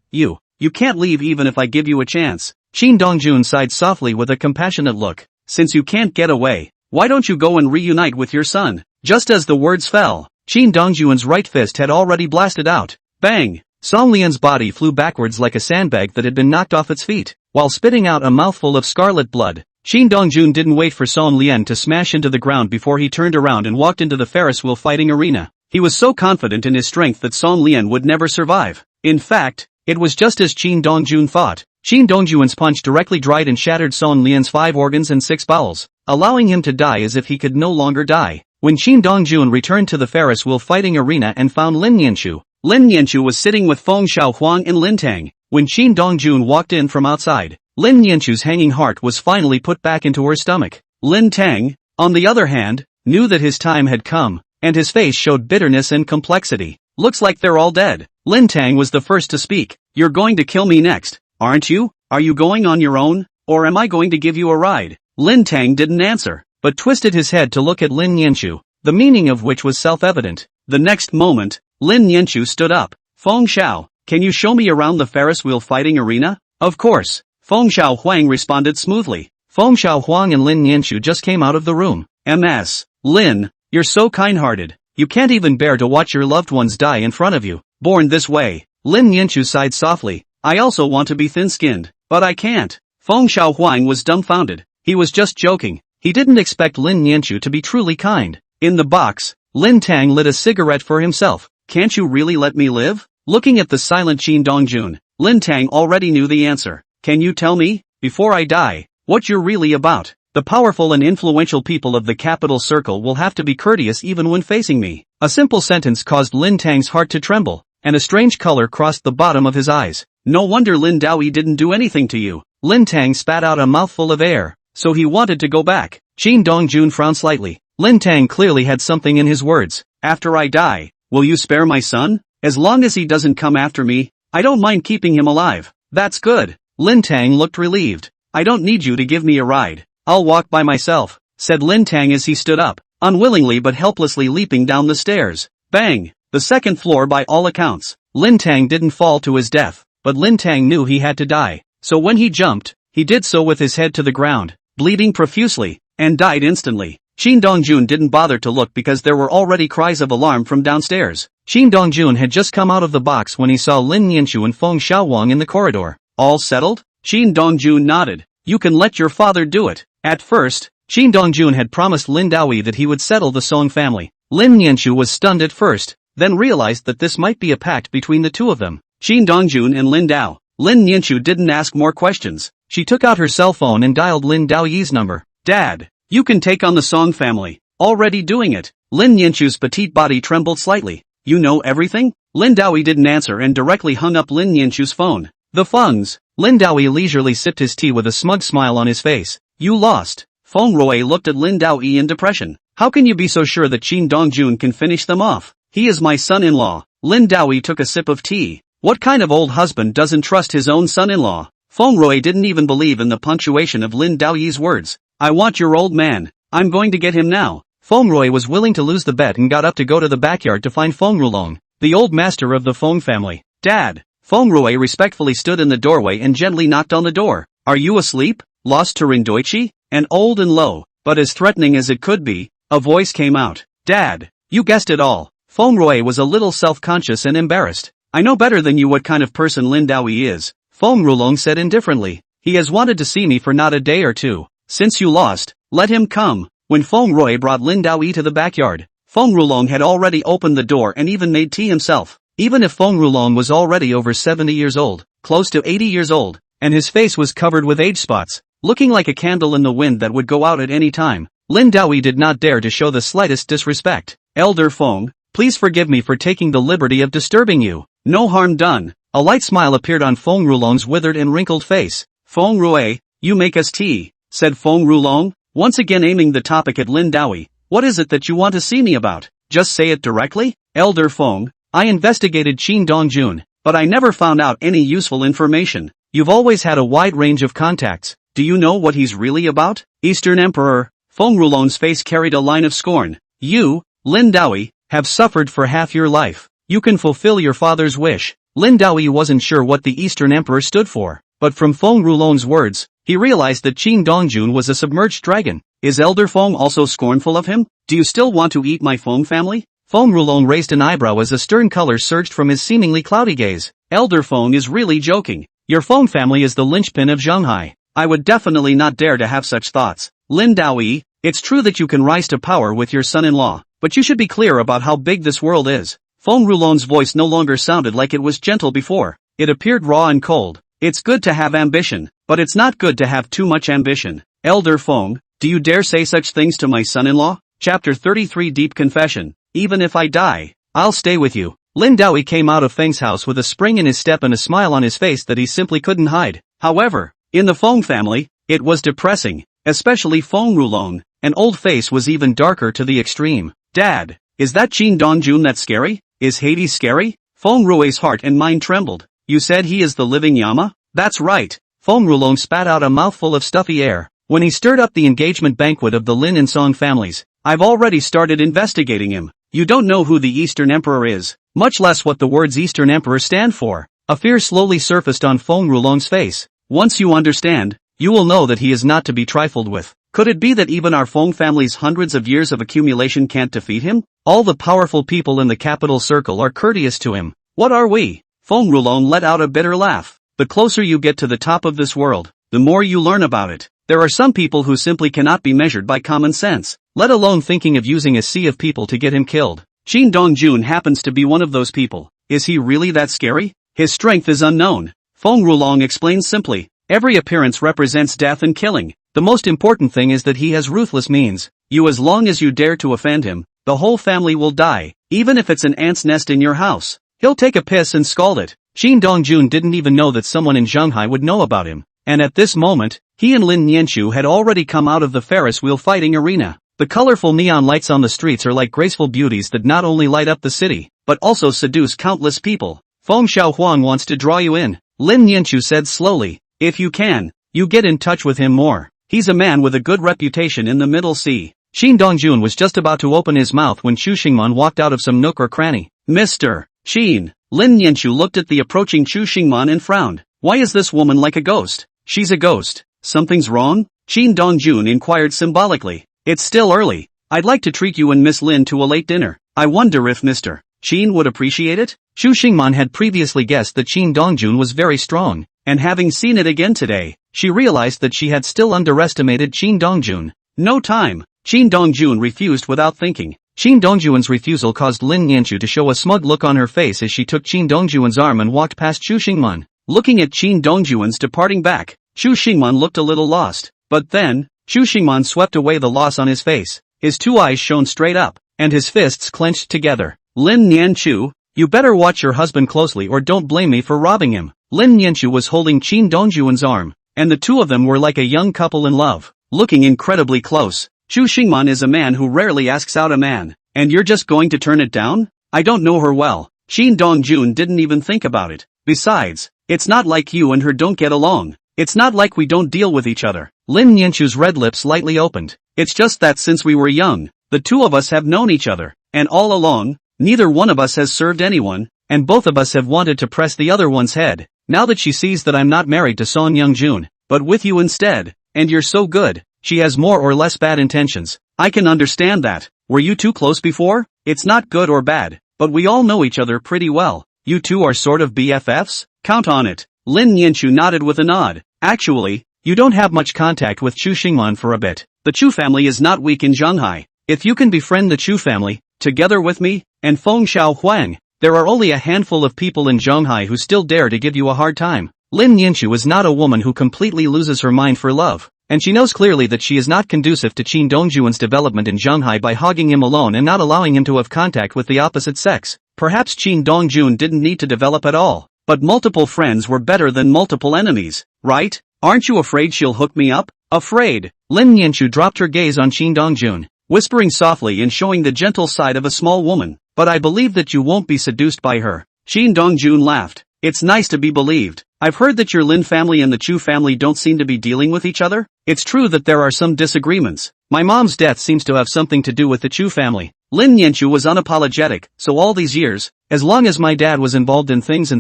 You can't leave even if I give you a chance. Shin Dongjun sighed softly with a compassionate look. Since you can't get away, why don't you go and reunite with your son? Just as the words fell, Shin Dongjun's right fist had already blasted out. Bang! Song Lian's body flew backwards like a sandbag that had been knocked off its feet, while spitting out a mouthful of scarlet blood. Shin Dongjun didn't wait for Song Lian to smash into the ground before he turned around and walked into the Ferris wheel fighting arena. He was so confident in his strength that Song Lian would never survive. In fact, it was just as Shin Dongjun thought. Shin Dongjun's punch directly dried and shattered Song Lian's 5 organs and 6 bowels, allowing him to die as if he could no longer die. When Shin Dongjun returned to the Ferris wheel fighting arena and found Lin Nianchu was sitting with Feng Xiaohuang and Lin Tang. When Shin Dongjun walked in from outside, Lin Nianchu's hanging heart was finally put back into her stomach. Lin Tang, on the other hand, knew that his time had come, and his face showed bitterness and complexity. Looks like they're all dead. Lin Tang was the first to speak. You're going to kill me next, aren't you? Are you going on your own, or am I going to give you a ride? Lin Tang didn't answer, but twisted his head to look at Lin Nianchu, the meaning of which was self-evident. The next moment, Lin Nianchu stood up. Feng Xiao, can you show me around the Ferris wheel fighting arena? Of course. Feng Xiaohuang responded smoothly. Feng Xiaohuang and Lin Nianchu just came out of the room. MS. Lin, you're so kind-hearted. You can't even bear to watch your loved ones die in front of you. Born this way. Lin Nianchu sighed softly. I also want to be thin-skinned, but I can't. Feng Xiaohuang was dumbfounded. He was just joking. He didn't expect Lin Nianchu to be truly kind. In the box, Lin Tang lit a cigarette for himself. Can't you really let me live? Looking at the silent Shin Dongjun, Lin Tang already knew the answer. Can you tell me, before I die, what you're really about? The powerful and influential people of the capital circle will have to be courteous even when facing me. A simple sentence caused Lin Tang's heart to tremble, and a strange color crossed the bottom of his eyes. No wonder Lin Daoyi didn't do anything to you. Lin Tang spat out a mouthful of air, so he wanted to go back. Shin Dongjun frowned slightly. Lin Tang clearly had something in his words. After I die, will you spare my son? As long as he doesn't come after me, I don't mind keeping him alive. That's good. Lin Tang looked relieved. I don't need you to give me a ride. I'll walk by myself, said Lin Tang as he stood up, unwillingly but helplessly leaping down the stairs. Bang! The second floor by all accounts. Lin Tang didn't fall to his death, but Lin Tang knew he had to die. So when he jumped, he did so with his head to the ground, bleeding profusely, and died instantly. Shin Dongjun didn't bother to look because there were already cries of alarm from downstairs. Shin Dongjun had just come out of the box when he saw Lin Nianchu and Feng Xiaohuang in the corridor. All settled? Shin Dongjun nodded. You can let your father do it. At first, Shin Dongjun had promised Lin Daoyi that he would settle the Song family. Lin Nianchu was stunned at first, then realized that this might be a pact between the two of them. Shin Dongjun and Lin Dao. Lin Nianchu didn't ask more questions. She took out her cell phone and dialed Lin Daoyi's number. Dad, you can take on the Song family. Already doing it. Lin Nianchu's petite body trembled slightly. You know everything? Lin Daoyi didn't answer and directly hung up Lin Nianchu's phone. The Fengs. Lin Daoyi leisurely sipped his tea with a smug smile on his face. You lost. Feng Rui looked at Lin Daoyi in depression. How can you be so sure that Shin Dongjun can finish them off? He is my son-in-law. Lin Daoyi took a sip of tea. What kind of old husband doesn't trust his own son-in-law? Feng Rui didn't even believe in the punctuation of Lin Daoyi's words. I want your old man. I'm going to get him now. Feng Rui was willing to lose the bet and got up to go to the backyard to find Feng Rulong, the old master of the Feng family. Dad. Feng Rui respectfully stood in the doorway and gently knocked on the door. Are you asleep? Lost to Rindoichi? And old and low, but as threatening as it could be, a voice came out. Dad. You guessed it all. Feng Rui was a little self-conscious and embarrassed. I know better than you what kind of person Lin Daoyi is, Feng Rulong said indifferently. He has wanted to see me for not a day or two. Since you lost, let him come. When Feng Rui brought Lin Daoyi to the backyard, Feng Rulong had already opened the door and even made tea himself. Even if Feng Rulong was already over 70 years old, close to 80 years old, and his face was covered with age spots, looking like a candle in the wind that would go out at any time, Lin Daoyi did not dare to show the slightest disrespect. Elder Feng, please forgive me for taking the liberty of disturbing you. No harm done. A light smile appeared on Feng Rulong's withered and wrinkled face. Feng Rui, you make us tea, said Feng Rulong, once again aiming the topic at Lin Daoyi. What is it that you want to see me about? Just say it directly? Elder Feng, I investigated Qin Dongjun, but I never found out any useful information. You've always had a wide range of contacts. Do you know what he's really about? Eastern Emperor. Feng Rulong's face carried a line of scorn. You, Lin Daoyi, have suffered for half your life. You can fulfill your father's wish. Lin Daoyi wasn't sure what the Eastern Emperor stood for, but from Feng Rulong's words, he realized that Qin Dongjun was a submerged dragon. Is Elder Feng also scornful of him? Do you still want to eat my Feng family? Feng Rulong raised an eyebrow as a stern color surged from his seemingly cloudy gaze. Elder Feng is really joking. Your Feng family is the linchpin of Zhonghai. I would definitely not dare to have such thoughts. Lin Daoyi, it's true that you can rise to power with your son-in-law, but you should be clear about how big this world is. Feng Rulong's voice no longer sounded like it was gentle before. It appeared raw and cold. It's good to have ambition, but it's not good to have too much ambition. Elder Feng, do you dare say such things to my son-in-law? Chapter 33 Deep Confession. Even if I die, I'll stay with you. Lin Daoyi came out of Feng's house with a spring in his step and a smile on his face that he simply couldn't hide. However, in the Feng family, it was depressing, especially Feng Rulong. An old face was even darker to the extreme. Dad, is that Qin Dongjun that scary? Is Hades scary? Feng Rui's heart and mind trembled. You said he is the living Yama? That's right. Feng Rulong spat out a mouthful of stuffy air. When he stirred up the engagement banquet of the Lin and Song families, I've already started investigating him. You don't know who the Eastern Emperor is, much less what the words Eastern Emperor stand for. A fear slowly surfaced on Feng Rulong's face. Once you understand, you will know that he is not to be trifled with. Could it be that even our Feng family's hundreds of years of accumulation can't defeat him? All the powerful people in the capital circle are courteous to him. What are we? Feng Rulong let out a bitter laugh. The closer you get to the top of this world, the more you learn about it. There are some people who simply cannot be measured by common sense, let alone thinking of using a sea of people to get him killed. Qin Dongjun happens to be one of those people. Is he really that scary? His strength is unknown. Feng Rulong explains simply. Every appearance represents death and killing. The most important thing is that he has ruthless means. As long as you dare to offend him, the whole family will die, even if it's an ant's nest in your house. He'll take a piss and scald it. Qin Dongjun didn't even know that someone in Zhonghai would know about him, and at this moment, he and Lin Nianchu had already come out of the Ferris wheel fighting arena. The colorful neon lights on the streets are like graceful beauties that not only light up the city, but also seduce countless people. Feng Xiaohuang wants to draw you in, Lin Nianchu said slowly. If you can, you get in touch with him more. He's a man with a good reputation in the Middle Sea. Qin Dongjun was just about to open his mouth when Chu Xingman walked out of some nook or cranny. Mr. Qin. Lin Nianchu looked at the approaching Chu Xingman and frowned. Why is this woman like a ghost? She's a ghost. Something's wrong? Qin Dongjun inquired symbolically. It's still early. I'd like to treat you and Miss Lin to a late dinner. I wonder if Mr. Qin would appreciate it? Chu Xingman had previously guessed that Qin Dongjun was very strong, and having seen it again today, she realized that she had still underestimated Qin Dongjun. No time. Qin Dongjun refused without thinking. Qin Dongjun's refusal caused Lin Nianchu to show a smug look on her face as she took Qin Dongjun's arm and walked past Chu Xingman. Looking at Qin Dongjun's departing back, Chu Xingman looked a little lost. But then, Chu Xingman swept away the loss on his face. His two eyes shone straight up, and his fists clenched together. Lin Nianchu, you better watch your husband closely or don't blame me for robbing him. Lin Nianchu was holding Qin Dongjun's arm, and the two of them were like a young couple in love, looking incredibly close. Chu Xingman is a man who rarely asks out a man, and you're just going to turn it down? I don't know her well. Qin Dongjun didn't even think about it. Besides, it's not like you and her don't get along. It's not like we don't deal with each other. Lin Nianchu's red lips slightly opened. It's just that since we were young, the two of us have known each other, and all along, neither one of us has served anyone, and both of us have wanted to press the other one's head. Now that she sees that I'm not married to Song Youngjun, but with you instead, and you're so good, she has more or less bad intentions. I can understand that. Were you too close before? It's not good or bad, but we all know each other pretty well. You two are sort of BFFs? Count on it. Lin Nianchu nodded with a nod. Actually, you don't have much contact with Chu Xingman for a bit. The Chu family is not weak in Shanghai. If you can befriend the Chu family, together with me, and Feng Xiao Huang, there are only a handful of people in Shanghai who still dare to give you a hard time. Lin Yanchu is not a woman who completely loses her mind for love, and she knows clearly that she is not conducive to Qin Dongjuan's development in Shanghai by hogging him alone and not allowing him to have contact with the opposite sex. Perhaps Qin Dongjun didn't need to develop at all, but multiple friends were better than multiple enemies, right? Aren't you afraid she'll hook me up? Afraid? Lin Yanchu dropped her gaze on Qin Dongjun, whispering softly and showing the gentle side of a small woman. But I believe that you won't be seduced by her. Qin Dongjun laughed. It's nice to be believed. I've heard that your Lin family and the Chu family don't seem to be dealing with each other. It's true that there are some disagreements. My mom's death seems to have something to do with the Chu family. Lin Yanchu was unapologetic, so all these years, as long as my dad was involved in things,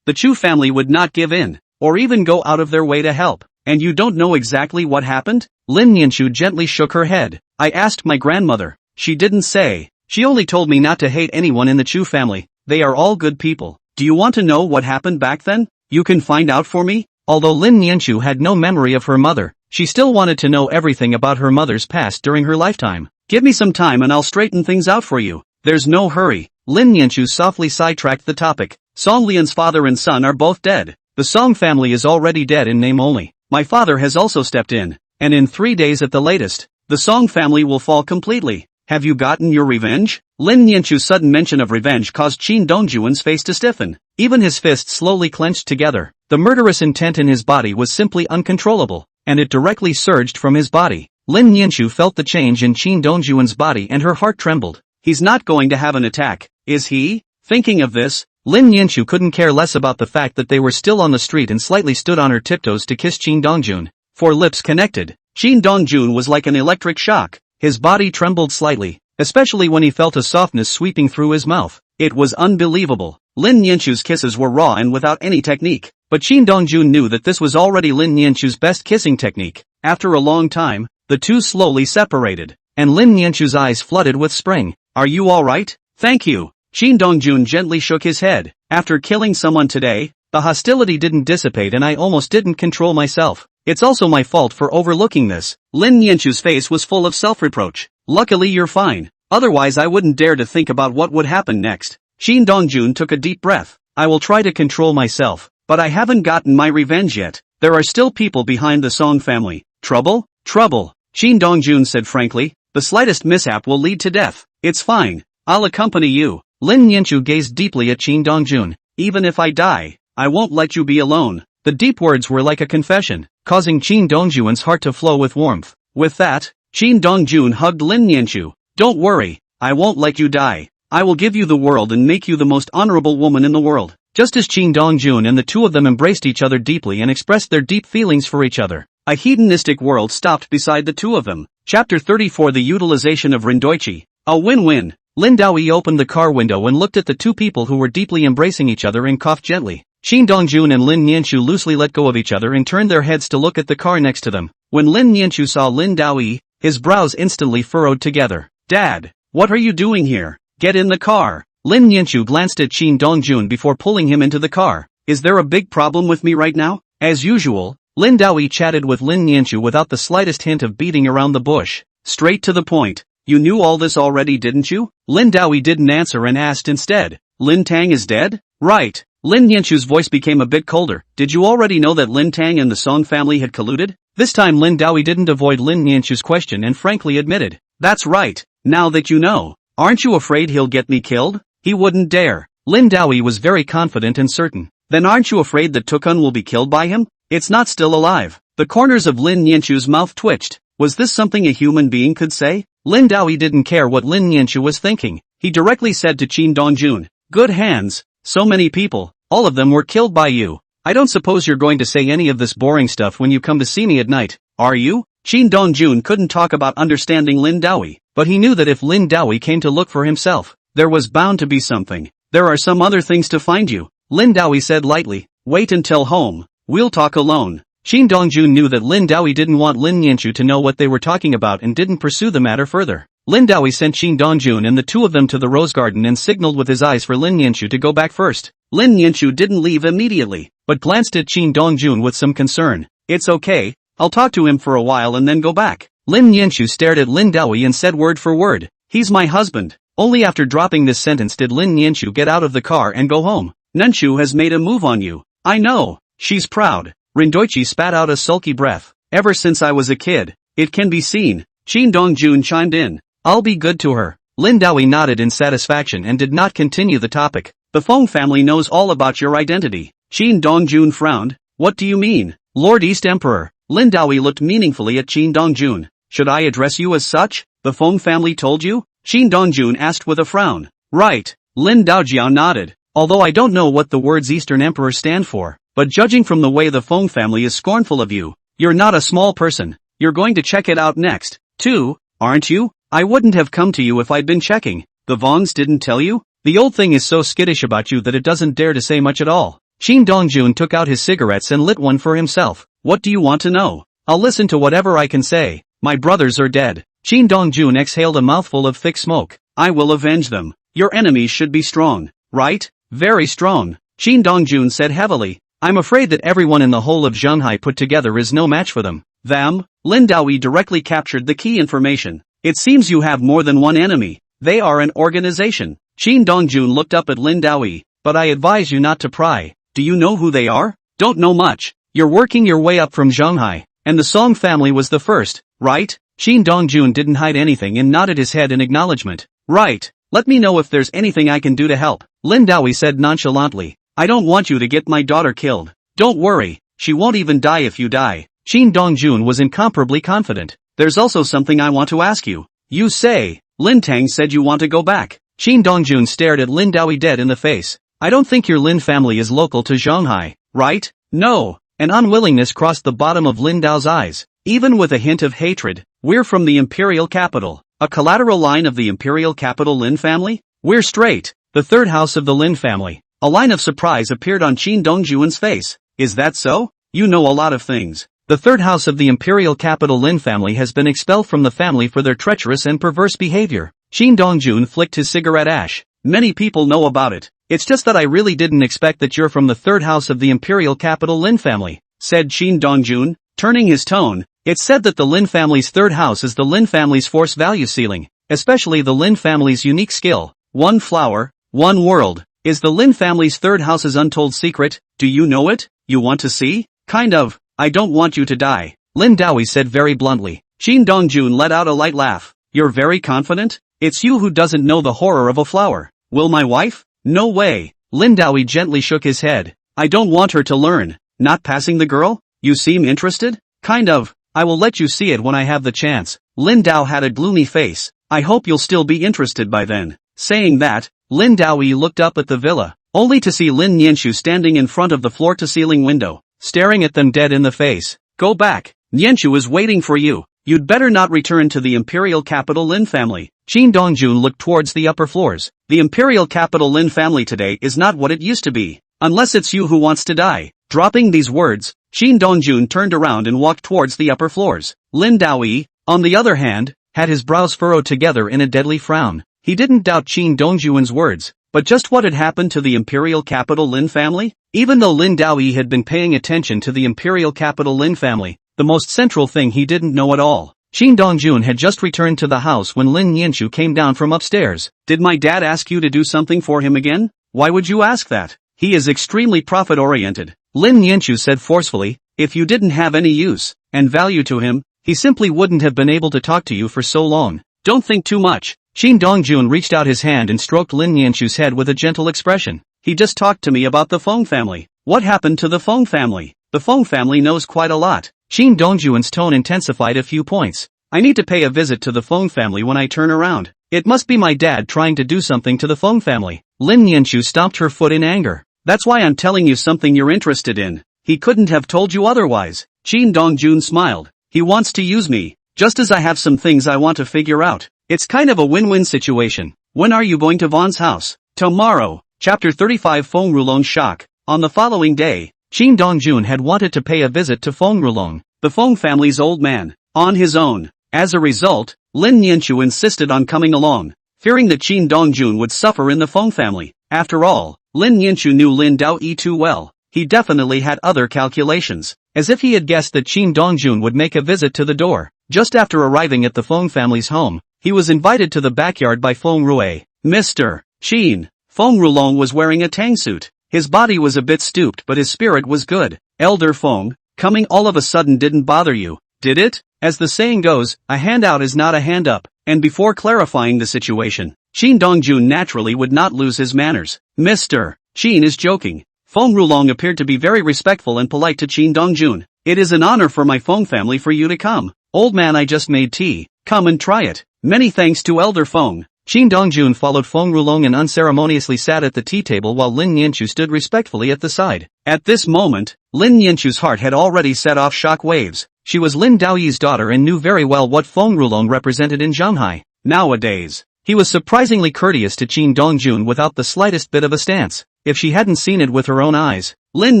the Chu family would not give in, or even go out of their way to help. And you don't know exactly what happened? Lin Yanchu gently shook her head. I asked my grandmother. She didn't say. She only told me not to hate anyone in the Chu family. They are all good people. Do you want to know what happened back then? You can find out for me? Although Lin Yanchu had no memory of her mother, she still wanted to know everything about her mother's past during her lifetime. Give me some time and I'll straighten things out for you. There's no hurry. Lin Yanchu softly sidetracked the topic. Song Lian's father and son are both dead. The Song family is already dead in name only. My father has also stepped in, and in 3 days at the latest, the Song family will fall completely. Have you gotten your revenge? Lin Yanchu's sudden mention of revenge caused Qin Dongjuan's face to stiffen. Even his fists slowly clenched together. The murderous intent in his body was simply uncontrollable, and it directly surged from his body. Lin Yanchu felt the change in Qin Dongjuan's body and her heart trembled. He's not going to have an attack, is he? Thinking of this, Lin Yanchu couldn't care less about the fact that they were still on the street and slightly stood on her tiptoes to kiss Qin Dongjun. For lips connected, Qin Dongjun was like an electric shock. His body trembled slightly, especially when he felt a softness sweeping through his mouth. It was unbelievable. Lin Yanchu's kisses were raw and without any technique, but Qin Dongjun knew that this was already Lin Yanchu's best kissing technique. After a long time, the two slowly separated, and Lin Yanchu's eyes flooded with spring. Are you alright? Thank you. Qin Dongjun gently shook his head. After killing someone today, the hostility didn't dissipate and I almost didn't control myself. It's also my fault for overlooking this. Lin Yanchu's face was full of self-reproach. Luckily you're fine. Otherwise I wouldn't dare to think about what would happen next. Qin Dongjun took a deep breath. I will try to control myself, but I haven't gotten my revenge yet. There are still people behind the Song family. Trouble? Trouble. Qin Dongjun said frankly. The slightest mishap will lead to death. It's fine. I'll accompany you. Lin Yanchu gazed deeply at Qin Dongjun. Even if I die, I won't let you be alone. The deep words were like a confession, causing Qin Dongjuan's heart to flow with warmth. With that, Qin Dongjun hugged Lin Yanchu. Don't worry, I won't let you die. I will give you the world and make you the most honorable woman in the world. Just as Qin Dongjun and the two of them embraced each other deeply and expressed their deep feelings for each other, a hedonistic world stopped beside the two of them. Chapter 34 The Utilization of Rindoichi. A win-win. Lin Daoyi opened the car window and looked at the two people who were deeply embracing each other and coughed gently. Qin Dongjun and Lin Yanchu loosely let go of each other and turned their heads to look at the car next to them. When Lin Yanchu saw Lin Daoyi, his brows instantly furrowed together. Dad, what are you doing here? Get in the car. Lin Yanchu glanced at Qin Dongjun before pulling him into the car. Is there a big problem with me right now? As usual, Lin Daoyi chatted with Lin Yanchu without the slightest hint of beating around the bush. Straight to the point. You knew all this already, didn't you? Lin Daoyi didn't answer and asked instead. Lin Tang is dead? Right. Lin Yanchu's voice became a bit colder. Did you already know that Lin Tang and the Song family had colluded? This time Lin Daoyi didn't avoid Lin Yanchu's question and frankly admitted. That's right. Now that you know, aren't you afraid he'll get me killed? He wouldn't dare. Lin Daoyi was very confident and certain. Then aren't you afraid that Tukun will be killed by him? It's not still alive. The corners of Lin Yanchu's mouth twitched. Was this something a human being could say? Lin Daoyi didn't care what Lin Yanchu was thinking. He directly said to Qin Dongjun, good hands. So many people, all of them were killed by you. I don't suppose you're going to say any of this boring stuff when you come to see me at night, are you? Qin Dongjun couldn't talk about understanding Lin Daoyi, but he knew that if Lin Daoyi came to look for himself, there was bound to be something. There are some other things to find you, Lin Daoyi said lightly. Wait until home. We'll talk alone. Qin Dongjun knew that Lin Daoyi didn't want Lin Yanchu to know what they were talking about and didn't pursue the matter further. Lin Daoyi sent Qin Dongjun and the two of them to the rose garden and signaled with his eyes for Lin Yanchu to go back first. Lin Yanchu didn't leave immediately, but glanced at Qin Dongjun with some concern. It's okay, I'll talk to him for a while and then go back. Lin Nianchu stared at Lin Daoyi and said word for word, "He's my husband." Only after dropping this sentence did Lin Nianchu get out of the car and go home. "Nianchu has made a move on you. I know. She's proud." Rindoichi spat out a sulky breath. "Ever since I was a kid. It can be seen." Qin Dongjun chimed in. "I'll be good to her." Lin Daoyi nodded in satisfaction and did not continue the topic. "The Feng family knows all about your identity." Qin Dongjun frowned. "What do you mean?" "Lord East Emperor." Lin Daoyi looked meaningfully at Qin Dongjun. "Should I address you as such? The Feng family told you?" Qin Dongjun asked with a frown. "Right." Lin Daojiao nodded. "Although I don't know what the words Eastern Emperor stand for, but judging from the way the Feng family is scornful of you, you're not a small person. You're going to check it out next, too, aren't you?" "I wouldn't have come to you if I'd been checking." "The Vongs didn't tell you?" "The old thing is so skittish about you that it doesn't dare to say much at all." Qin Dongjun took out his cigarettes and lit one for himself. "What do you want to know?" "I'll listen to whatever I can say. My brothers are dead." Qin Dongjun exhaled a mouthful of thick smoke. "I will avenge them. Your enemies should be strong, right?" "Very strong," Qin Dongjun said heavily. "I'm afraid that everyone in the whole of Shanghai put together is no match for them." "Them?" Lin Daoyi directly captured the key information. "It seems you have more than one enemy. They are an organization." Qin Dongjun looked up at Lin Daoyi. "But I advise you not to pry. Do you know who they are?" "Don't know much. You're working your way up from Shanghai, and the Song family was the first, right?" Qin Dongjun didn't hide anything and nodded his head in acknowledgement. "Right. Let me know if there's anything I can do to help." Lin Daoyi said nonchalantly. "I don't want you to get my daughter killed." "Don't worry. She won't even die if you die." Qin Dongjun was incomparably confident. "There's also something I want to ask you." "You say?" "Lin Tang said you want to go back." Qin Dongjun stared at Lin Daoyi dead in the face. "I don't think your Lin family is local to Shanghai, right?" "No." An unwillingness crossed the bottom of Lin Dao's eyes. Even with a hint of hatred, "We're from the imperial capital." "A collateral line of the imperial capital Lin family?" "We're straight. The third house of the Lin family." A line of surprise appeared on Qin Dongjun's face. "Is that so? You know a lot of things." "The third house of the imperial capital Lin family has been expelled from the family for their treacherous and perverse behavior." Qin Dongjun flicked his cigarette ash. "Many people know about it. It's just that I really didn't expect that you're from the third house of the imperial capital Lin family," said Qin Dongjun, turning his tone. "It's said that the Lin family's third house is the Lin family's force value ceiling, especially the Lin family's unique skill. One flower, one world. Is the Lin family's third house's untold secret? Do you know it? You want to see?" "Kind of. I don't want you to die," Lin Daoyi said very bluntly. Qin Dongjun let out a light laugh. "You're very confident? It's you who doesn't know the horror of a flower." "Will my wife?" "No way." Lin Daoyi gently shook his head. "I don't want her to learn." "Not passing the girl? You seem interested?" "Kind of. I will let you see it when I have the chance." Lin Dao had a gloomy face. "I hope you'll still be interested by then." Saying that, Lin Daoyi looked up at the villa, only to see Lin Nianchu standing in front of the floor-to-ceiling window, staring at them dead in the face. "Go back. Nianchu is waiting for you. You'd better not return to the imperial capital Lin family." Qin Dongjun looked towards the upper floors. "The imperial capital Lin family today is not what it used to be. Unless it's you who wants to die." Dropping these words, Qin Dongjun turned around and walked towards the upper floors. Lin Daoyi, on the other hand, had his brows furrowed together in a deadly frown. He didn't doubt Qin Dongjun's words, but just what had happened to the imperial capital Lin family? Even though Lin Daoyi had been paying attention to the imperial capital Lin family, the most central thing he didn't know at all. Qin Dongjun had just returned to the house when Lin Nianchu came down from upstairs. "Did my dad ask you to do something for him again?" "Why would you ask that? He is extremely profit-oriented," Lin Nianchu said forcefully. "If you didn't have any use and value to him, he simply wouldn't have been able to talk to you for so long. Don't think too much." Qin Dongjun reached out his hand and stroked Lin Nianchu's head with a gentle expression. "He just talked to me about the Feng family." "What happened to the Feng family?" "The Feng family knows quite a lot." Qin Dongjun's tone intensified a few points. "I need to pay a visit to the Feng family when I turn around. It must be my dad trying to do something to the Feng family." Lin Nianchu stomped her foot in anger. "That's why I'm telling you something you're interested in. He couldn't have told you otherwise." Qin Dongjun smiled. "He wants to use me, just as I have some things I want to figure out. It's kind of a win-win situation." "When are you going to Vaughn's house?" "Tomorrow." Chapter 35 Feng Rulong's shock. On the following day, Qin Dongjun had wanted to pay a visit to Feng Rulong, the Feng family's old man, on his own. As a result, Lin Nianchu insisted on coming along, fearing that Qin Dongjun would suffer in the Feng family. After all, Lin Nianchu knew Lin Daoyi too well. He definitely had other calculations. As if he had guessed that Qin Dongjun would make a visit to the door, Just after arriving at the Feng family's home, he was invited to the backyard by Feng Rue. Mr. Sheen. Feng Rulong was wearing a tang suit. His body was a bit stooped but his spirit was good. Elder Feng, coming all of a sudden didn't bother you, did it? As the saying goes, a hand out is not a hand up, and before clarifying the situation, Qin Dongjun naturally would not lose his manners. Mr. Qin is joking. Feng Rulong appeared to be very respectful and polite to Qin Dongjun. It is an honor for my Feng family for you to come. Old man, I just made tea. Come and try it. Many thanks to Elder Feng. Qin Dongjun followed Feng Rulong and unceremoniously sat at the tea table while Lin Yanchu stood respectfully at the side. At this moment, Lin Yanchu's heart had already set off shock waves. She was Lin Daoyi's daughter and knew very well what Feng Rulong represented in Shanghai. Nowadays, he was surprisingly courteous to Qin Dongjun without the slightest bit of a stance. If she hadn't seen it with her own eyes, Lin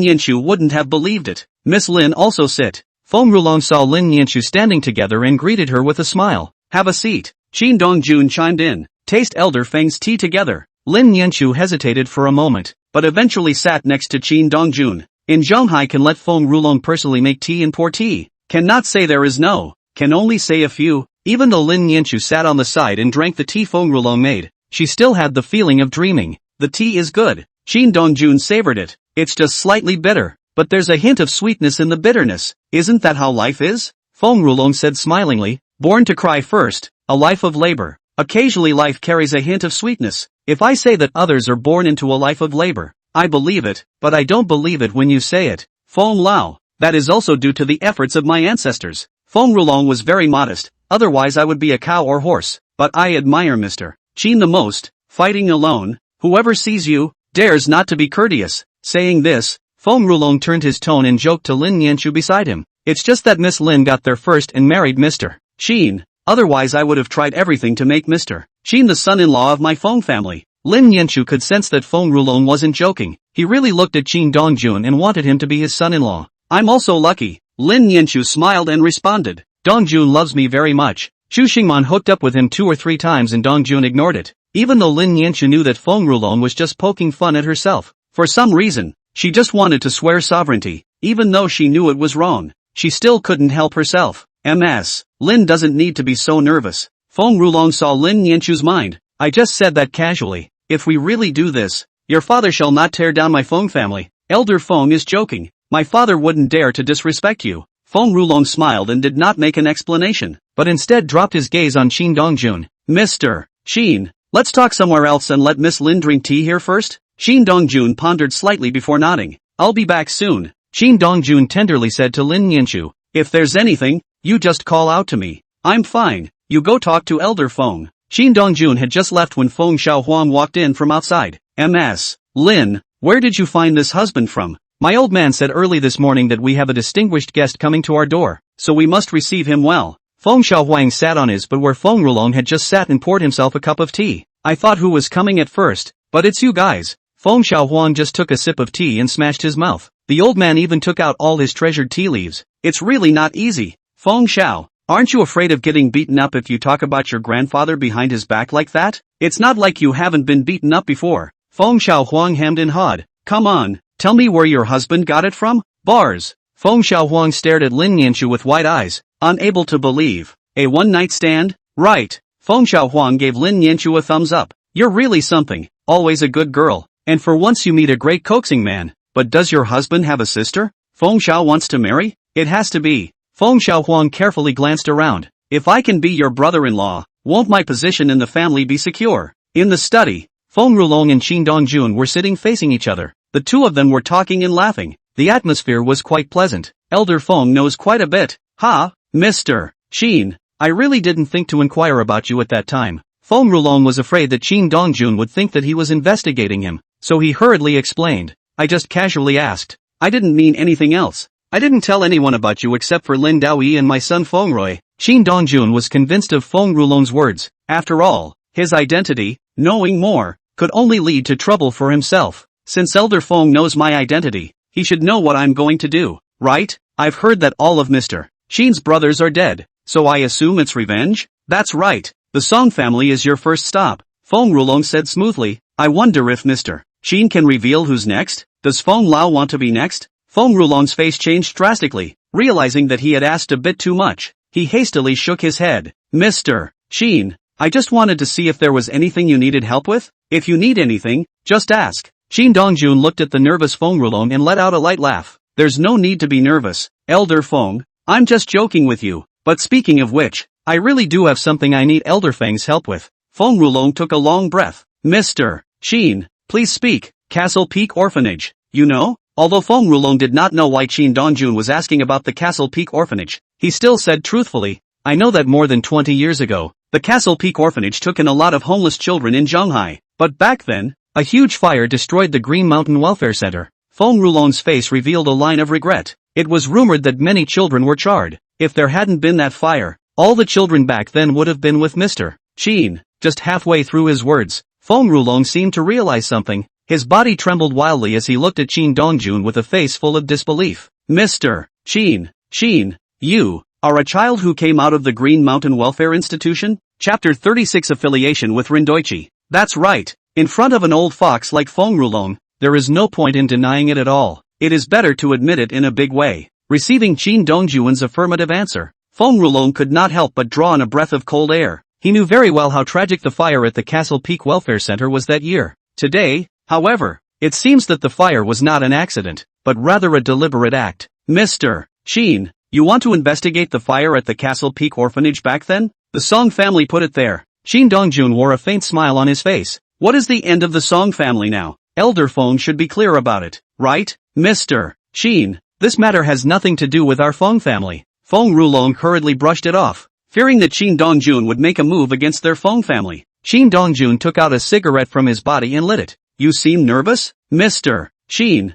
Yanchu wouldn't have believed it. Miss Lin, also sit. Feng Rulong saw Lin Yanchu standing together and greeted her with a smile. Have a seat. Qin Dongjun chimed in. Taste Elder Feng's tea together. Lin Yanchu hesitated for a moment, but eventually sat next to Qin Dongjun. In Shanghai can let Feng Rulong personally make tea and pour tea. Cannot say there is no. Can only say a few. Even though Lin Yanchu sat on the side and drank the tea Feng Rulong made, she still had the feeling of dreaming. The tea is good. Qin Dongjun savored it. It's just slightly bitter, but there's a hint of sweetness in the bitterness. Isn't that how life is? Feng Rulong said smilingly. Born to cry first, a life of labor. Occasionally life carries a hint of sweetness. If I say that others are born into a life of labor, I believe it, but I don't believe it when you say it. Feng Lao. That is also due to the efforts of my ancestors. Feng Rulong was very modest, otherwise I would be a cow or horse, but I admire Mr. Qin the most. Fighting alone, whoever sees you, dares not to be courteous. Saying this, Feng Rulong turned his tone and joked to Lin Yanchu beside him. It's just that Miss Lin got there first and married Mr. Qin. Otherwise I would have tried everything to make Mr. Qin the son-in-law of my Feng family. Lin Yanchu could sense that Feng Rulong wasn't joking. He really looked at Qin Dongjun and wanted him to be his son-in-law. I'm also lucky. Lin Yanchu smiled and responded. Dongjun loves me very much. Xu Xingman hooked up with him 2 or 3 times and Dongjun ignored it. Even though Lin Yanchu knew that Feng Rulong was just poking fun at herself. For some reason, she just wanted to swear sovereignty. Even though she knew it was wrong, she still couldn't help herself. Ms. Lin doesn't need to be so nervous. Feng Rulong saw Lin Yanchu's mind. I just said that casually. If we really do this, your father shall not tear down my Feng family. Elder Feng is joking. My father wouldn't dare to disrespect you. Feng Rulong smiled and did not make an explanation, but instead dropped his gaze on Qin Dongjun. Mr. Qin, let's talk somewhere else and let Miss Lin drink tea here first? Qin Dongjun pondered slightly before nodding. I'll be back soon. Qin Dongjun tenderly said to Lin Yanchu. If there's anything, you just call out to me. I'm fine. You go talk to Elder Feng. Qin Dongjun had just left when Feng Xiaohuang walked in from outside. Ms. Lin, where did you find this husband from? My old man said early this morning that we have a distinguished guest coming to our door, so we must receive him well. Feng Xiaohuang sat on his but where Feng Rulong had just sat and poured himself a cup of tea. I thought who was coming at first, but it's you guys. Feng Xiaohuang just took a sip of tea and smashed his mouth. The old man even took out all his treasured tea leaves. It's really not easy. Feng Xiao, aren't you afraid of getting beaten up if you talk about your grandfather behind his back like that? It's not like you haven't been beaten up before. Feng Xiaohuang hemmed and hawed. Come on, tell me where your husband got it from? Bars. Feng Xiaohuang stared at Lin Yanchu with wide eyes, unable to believe. A one-night stand? Right. Feng Xiaohuang gave Lin Yanchu a thumbs up. You're really something, always a good girl, and for once you meet a great coaxing man. But does your husband have a sister? Feng Xiao wants to marry? It has to be. Feng Xiaohuang carefully glanced around. If I can be your brother-in-law, won't my position in the family be secure? In the study, Feng Rulong and Qin Dongjun were sitting facing each other. The two of them were talking and laughing. The atmosphere was quite pleasant. Elder Feng knows quite a bit. Ha, Mr. Qin, I really didn't think to inquire about you at that time. Feng Rulong was afraid that Qin Dongjun would think that he was investigating him, so he hurriedly explained. I just casually asked. I didn't mean anything else. I didn't tell anyone about you except for Lin Daoyi and my son Feng Rui. Qin Dongjun was convinced of Feng Rulong's words. After all, his identity, knowing more, could only lead to trouble for himself. Since Elder Feng knows my identity, he should know what I'm going to do, right? I've heard that all of Mr. Qin's brothers are dead, so I assume it's revenge? That's right. The Song family is your first stop. Feng Rulong said smoothly. I wonder if Mr. Qin can reveal who's next? Does Feng Lao want to be next? Feng Rulong's face changed drastically, realizing that he had asked a bit too much. He hastily shook his head. Mr. Sheen, I just wanted to see if there was anything you needed help with. If you need anything, just ask. Shin Dongjun looked at the nervous Feng Rulong and let out a light laugh. There's no need to be nervous, Elder Feng. I'm just joking with you. But speaking of which, I really do have something I need Elder Feng's help with. Feng Rulong took a long breath. Mr. Sheen, please speak. Castle Peak Orphanage. You know? Although Feng Rulong did not know why Shin Dongjun was asking about the Castle Peak Orphanage, he still said truthfully, I know that more than 20 years ago, the Castle Peak Orphanage took in a lot of homeless children in Zhonghai. But back then, a huge fire destroyed the Green Mountain Welfare Center. Feng Rulong's face revealed a line of regret. It was rumored that many children were charred. If there hadn't been that fire, all the children back then would have been with Mr. Sheen. Just halfway through his words, Feng Rulong seemed to realize something. His body trembled wildly as he looked at Shin Dongjun with a face full of disbelief. Mr. Sheen, you are a child who came out of the Green Mountain Welfare Institution? Chapter 36 Affiliation with Rindoichi. That's right. In front of an old fox like Feng Rulong, there is no point in denying it at all. It is better to admit it in a big way. Receiving Shin Dongjun's affirmative answer, Feng Rulong could not help but draw in a breath of cold air. He knew very well how tragic the fire at the Castle Peak Welfare Center was that year. Today, however, it seems that the fire was not an accident, but rather a deliberate act. Mr. Sheen, you want to investigate the fire at the Castle Peak Orphanage back then? The Song family put it there. Shin Dongjun wore a faint smile on his face. What is the end of the Song family now? Elder Feng should be clear about it, right? Mr. Sheen, this matter has nothing to do with our Feng family. Feng Rulong hurriedly brushed it off, fearing that Shin Dongjun would make a move against their Feng family. Shin Dongjun took out a cigarette from his body and lit it. You seem nervous? Mr. Sheen,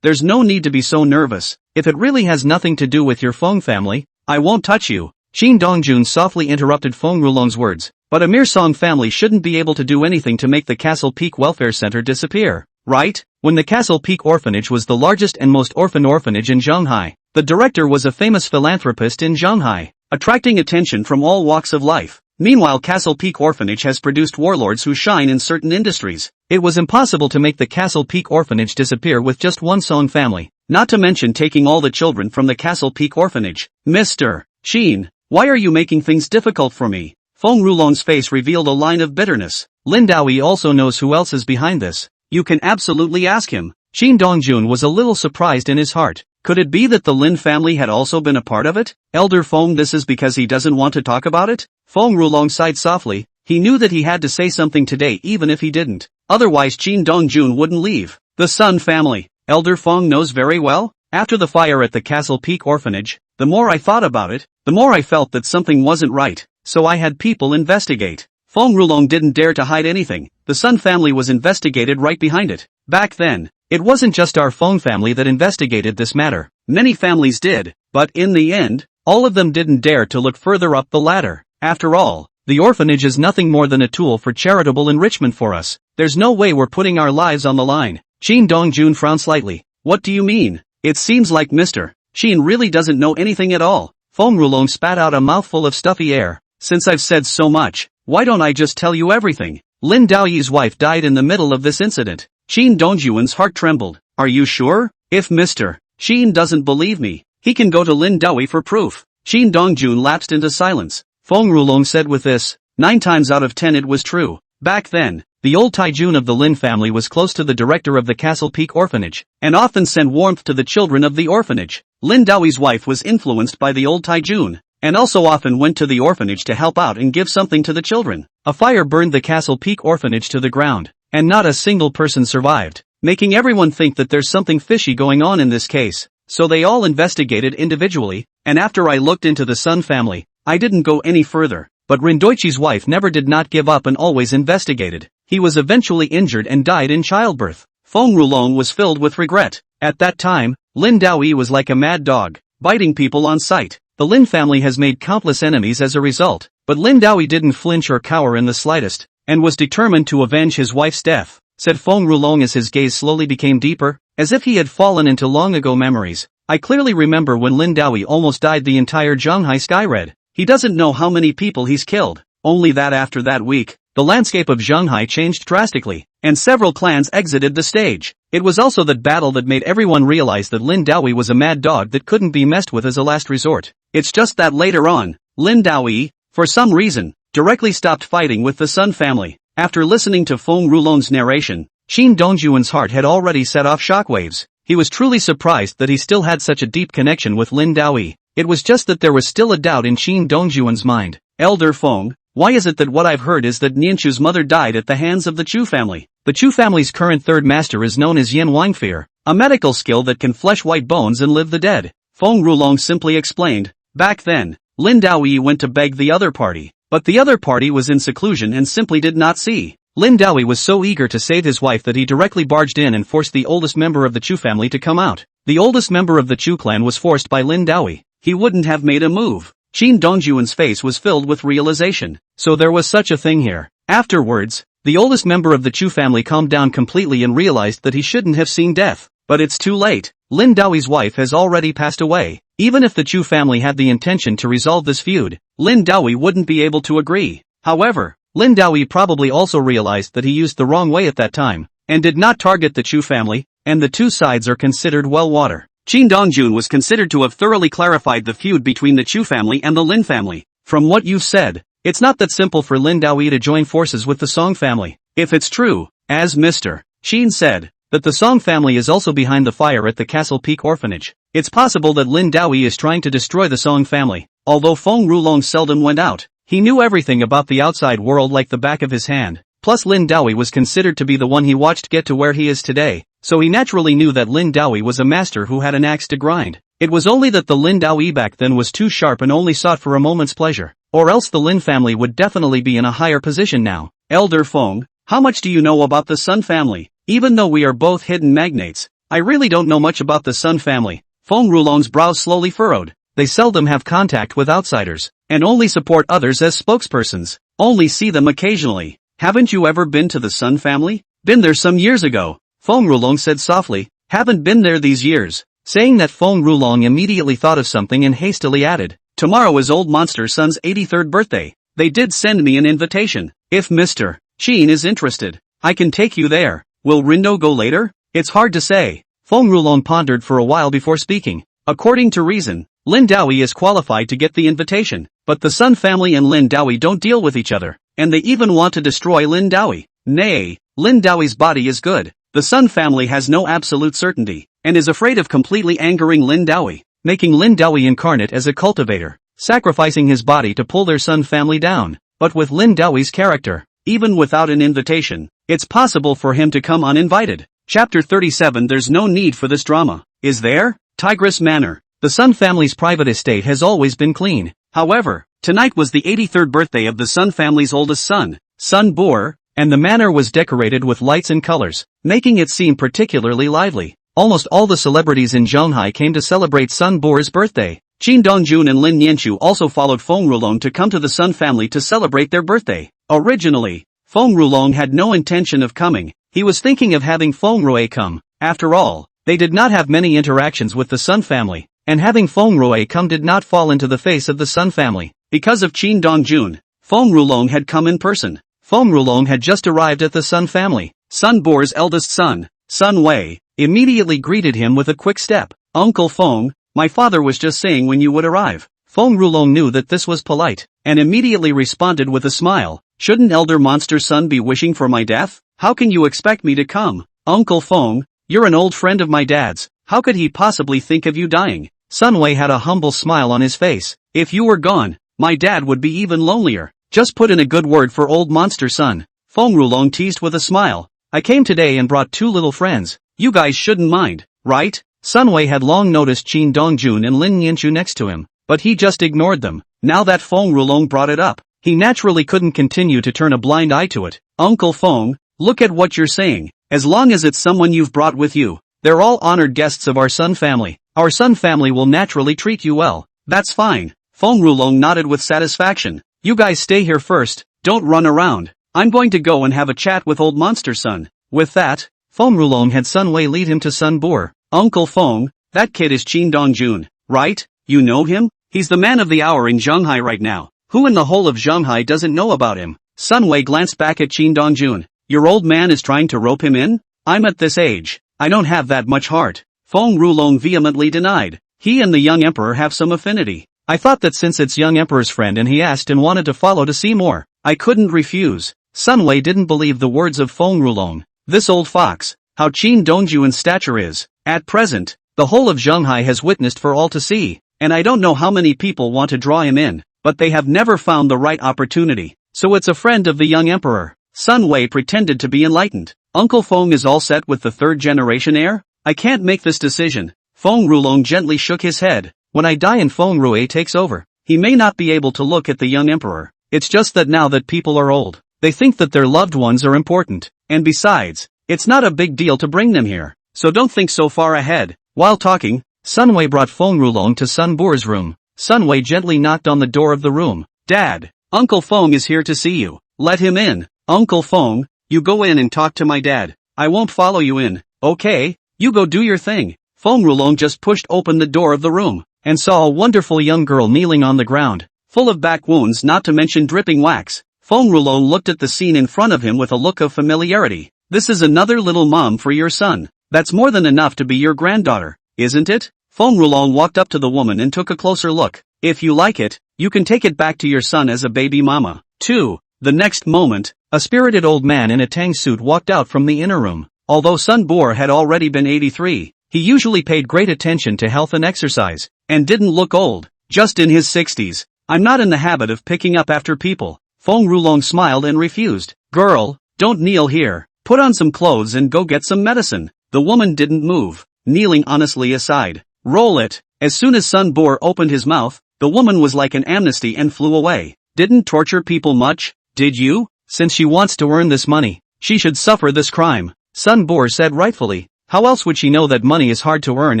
there's no need to be so nervous. If it really has nothing to do with your Feng family, I won't touch you. Shin Dongjun softly interrupted Feng Rulong's words. But a mere Song family shouldn't be able to do anything to make the Castle Peak Welfare Center disappear, right? When the Castle Peak Orphanage was the largest and most orphanage in Zhonghai, the director was a famous philanthropist in Zhonghai, attracting attention from all walks of life. Meanwhile, Castle Peak Orphanage has produced warlords who shine in certain industries. It was impossible to make the Castle Peak Orphanage disappear with just one Song family, not to mention taking all the children from the Castle Peak Orphanage. Mr. Sheen, why are you making things difficult for me? Feng Rulong's face revealed a line of bitterness. Lin Daoyi also knows who else is behind this. You can absolutely ask him. Shin Dongjun was a little surprised in his heart. Could it be that the Lin family had also been a part of it? Elder Feng, this is because he doesn't want to talk about it? Feng Rulong sighed softly. He knew that he had to say something today even if he didn't. Otherwise Shin Dongjun wouldn't leave. The Sun family. Elder Feng knows very well. After the fire at the Castle Peak Orphanage, the more I thought about it, the more I felt that something wasn't right. So I had people investigate. Feng Rulong didn't dare to hide anything. The Sun family was investigated right behind it. Back then, it wasn't just our Feng family that investigated this matter. Many families did, but in the end, all of them didn't dare to look further up the ladder. After all, the orphanage is nothing more than a tool for charitable enrichment for us. There's no way we're putting our lives on the line. Shin Dongjun frowned slightly. What do you mean? It seems like Mr. Sheen really doesn't know anything at all. Feng Rulong spat out a mouthful of stuffy air. Since I've said so much, why don't I just tell you everything? Lin Daoyi's wife died in the middle of this incident. Shin Dongjun's heart trembled. Are you sure? If Mr. Sheen doesn't believe me, he can go to Lin Daoyi for proof. Shin Dongjun lapsed into silence. Feng Rulong said with this, 9 times out of 10 it was true. Back then, the old Taijun of the Lin family was close to the director of the Castle Peak Orphanage, and often sent warmth to the children of the orphanage. Lin Daoyi's wife was influenced by the old Taijun, and also often went to the orphanage to help out and give something to the children. A fire burned the Castle Peak Orphanage to the ground, and not a single person survived, making everyone think that there's something fishy going on in this case. So they all investigated individually, and after I looked into the Sun family, I didn't go any further. But Rindoichi's wife never did not give up and always investigated. He was eventually injured and died in childbirth. Feng Rulong was filled with regret. At that time, Lin Daoyi was like a mad dog, biting people on sight. The Lin family has made countless enemies as a result, but Lin Daoyi didn't flinch or cower in the slightest, and was determined to avenge his wife's death, said Feng Rulong as his gaze slowly became deeper, as if he had fallen into long-ago memories. I clearly remember when Lin Daoyi almost died the entire Zhonghai sky red. He doesn't know how many people he's killed, only that after that week, the landscape of Zhonghai changed drastically. and several clans exited the stage. It was also that battle that made everyone realize that Lin Daoyi was a mad dog that couldn't be messed with as a last resort. It's just that later on, Lin Daoyi, for some reason, directly stopped fighting with the Sun family. After listening to Feng Rulong's narration, Qin Dongjuan's heart had already set off shockwaves. He was truly surprised that he still had such a deep connection with Lin Daoyi. It was just that there was still a doubt in Qin Dongjuan's mind. Elder Feng, why is it that what I've heard is that Nianchu's mother died at the hands of the Chu family? The Chu family's current third master is known as Yin Wangfear, a medical skill that can flesh white bones and live the dead. Feng Rulong simply explained. Back then, Lin Daoyi went to beg the other party, but the other party was in seclusion and simply did not see. Lin Daoyi was so eager to save his wife that he directly barged in and forced the oldest member of the Chu family to come out. The oldest member of the Chu clan was forced by Lin Daoyi. He wouldn't have made a move. Qin Dongjuan's face was filled with realization. So there was such a thing here. Afterwards, the oldest member of the Chu family calmed down completely and realized that he shouldn't have seen death. But it's too late. Lin Daoyi's wife has already passed away. Even if the Chu family had the intention to resolve this feud, Lin Daoyi wouldn't be able to agree. However, Lin Daoyi probably also realized that he used the wrong way at that time, and did not target the Chu family, and the two sides are considered well water. Qin Dongjun was considered to have thoroughly clarified the feud between the Chu family and the Lin family. From what you've said, it's not that simple for Lin Daoyi to join forces with the Song family. If it's true, as Mr. Qin said, that the Song family is also behind the fire at the Castle Peak Orphanage, it's possible that Lin Daoyi is trying to destroy the Song family. Although Feng Rulong seldom went out, he knew everything about the outside world like the back of his hand. Plus Lin Daoyi was considered to be the one he watched get to where he is today, so he naturally knew that Lin Daoyi was a master who had an axe to grind. It was only that the Lin Daoyi back then was too sharp and only sought for a moment's pleasure. Or else the Lin family would definitely be in a higher position now. Elder Feng, how much do you know about the Sun family? Even though we are both hidden magnates, I really don't know much about the Sun family. Feng Rulong's brows slowly furrowed. They seldom have contact with outsiders, and only support others as spokespersons. Only see them occasionally. Haven't you ever been to the Sun family? Been there some years ago, Feng Rulong said softly. Haven't been there these years. Saying that, Feng Rulong immediately thought of something and hastily added, tomorrow is Old Monster Sun's 83rd birthday. They did send me an invitation. If Mr. Qin is interested, I can take you there. Will Rindo go later? It's hard to say. Feng Rulong pondered for a while before speaking. According to reason, Lin Daoyi is qualified to get the invitation, but the Sun family and Lin Daoyi don't deal with each other, and they even want to destroy Lin Daoyi. Nay, Lin Daoyi's body is good. The Sun family has no absolute certainty, and is afraid of completely angering Lin Daoyi, making Lin Daoyi incarnate as a cultivator, sacrificing his body to pull their Sun family down. But with Lin Daoyi's character, even without an invitation, it's possible for him to come uninvited. Chapter 37. There's no need for this drama, is there? Tigress Manor. The Sun family's private estate has always been clean. However, tonight was the 83rd birthday of the Sun family's oldest son, Sun Boer, and the manor was decorated with lights and colors, making it seem particularly lively. Almost all the celebrities in Zhonghai came to celebrate Sun Boer's birthday. Qin Dongjun and Lin Nianchu also followed Feng Rulong to come to the Sun family to celebrate their birthday. Originally, Feng Rulong had no intention of coming. He was thinking of having Feng Rue come. After all, they did not have many interactions with the Sun family, and having Feng Rue come did not fall into the face of the Sun family. Because of Qin Dongjun, Feng Rulong had come in person. Feng Rulong had just arrived at the Sun family. Sun Boer's eldest son, Sun Wei, immediately greeted him with a quick step. Uncle Feng, my father was just saying when you would arrive. Feng Rulong knew that this was polite, and immediately responded with a smile. Shouldn't Elder Monster Sun be wishing for my death? How can you expect me to come? Uncle Feng, you're an old friend of my dad's. How could he possibly think of you dying? Sun Wei had a humble smile on his face. If you were gone, my dad would be even lonelier. Just put in a good word for Old Monster Sun. Feng Rulong teased with a smile. I came today and brought two little friends. You guys shouldn't mind, right? Sun Wei had long noticed Qin Dongjun and Lin Nianchu next to him, but he just ignored them. Now that Feng Rulong brought it up, he naturally couldn't continue to turn a blind eye to it. Uncle Feng, look at what you're saying. As long as it's someone you've brought with you, they're all honored guests of our Sun family. Our Sun family will naturally treat you well. That's fine. Feng Rulong nodded with satisfaction. You guys stay here first, don't run around. I'm going to go and have a chat with Old Monster Sun. With that, Feng Rulong had Sun Wei lead him to Sun Boer. Uncle Feng, that kid is Qin Dongjun, right? You know him? He's the man of the hour in Zhonghai right now. Who in the whole of Zhonghai doesn't know about him? Sun Wei glanced back at Qin Dongjun. Your old man is trying to rope him in? I'm at this age. I don't have that much heart. Feng Rulong vehemently denied. He and the young emperor have some affinity. I thought that since it's young emperor's friend and he asked and wanted to follow to see more, I couldn't refuse. Sun Wei didn't believe the words of Feng Rulong. This old fox, how Qin Dongju in stature is. At present, the whole of Zhenghai has witnessed for all to see, and I don't know how many people want to draw him in, but they have never found the right opportunity. So it's a friend of the young emperor. Sun Wei pretended to be enlightened. Uncle Feng is all set with the third generation heir? I can't make this decision. Feng Rulong gently shook his head. When I die and Feng Rui takes over, he may not be able to look at the young emperor. It's just that now that people are old, they think that their loved ones are important, and besides, it's not a big deal to bring them here, so don't think so far ahead. While talking, Sun Wei brought Feng Rulong to Sun Boer's room. Sun Wei gently knocked on the door of the room. Dad, Uncle Feng is here to see you. Let him in. Uncle Feng, you go in and talk to my dad. I won't follow you in. Okay, you go do your thing. Feng Rulong just pushed open the door of the room, and saw a wonderful young girl kneeling on the ground, full of back wounds not to mention dripping wax. Feng Rulong looked at the scene in front of him with a look of familiarity. This is another little mom for your son. That's more than enough to be your granddaughter, isn't it? Feng Rulong walked up to the woman and took a closer look. If you like it, you can take it back to your son as a baby mama. 2. The next moment, a spirited old man in a tang suit walked out from the inner room. Although Sun Boer had already been 83, he usually paid great attention to health and exercise, and didn't look old, just in his 60s. I'm not in the habit of picking up after people. Feng Rulong smiled and refused. Girl, don't kneel here. Put on some clothes and go get some medicine. The woman didn't move, kneeling honestly aside. Roll it. As soon as Sun Boer opened his mouth, the woman was like an amnesty and flew away. Didn't torture people much, did you? Since she wants to earn this money, she should suffer this crime. Sun Boer said rightfully. How else would she know that money is hard to earn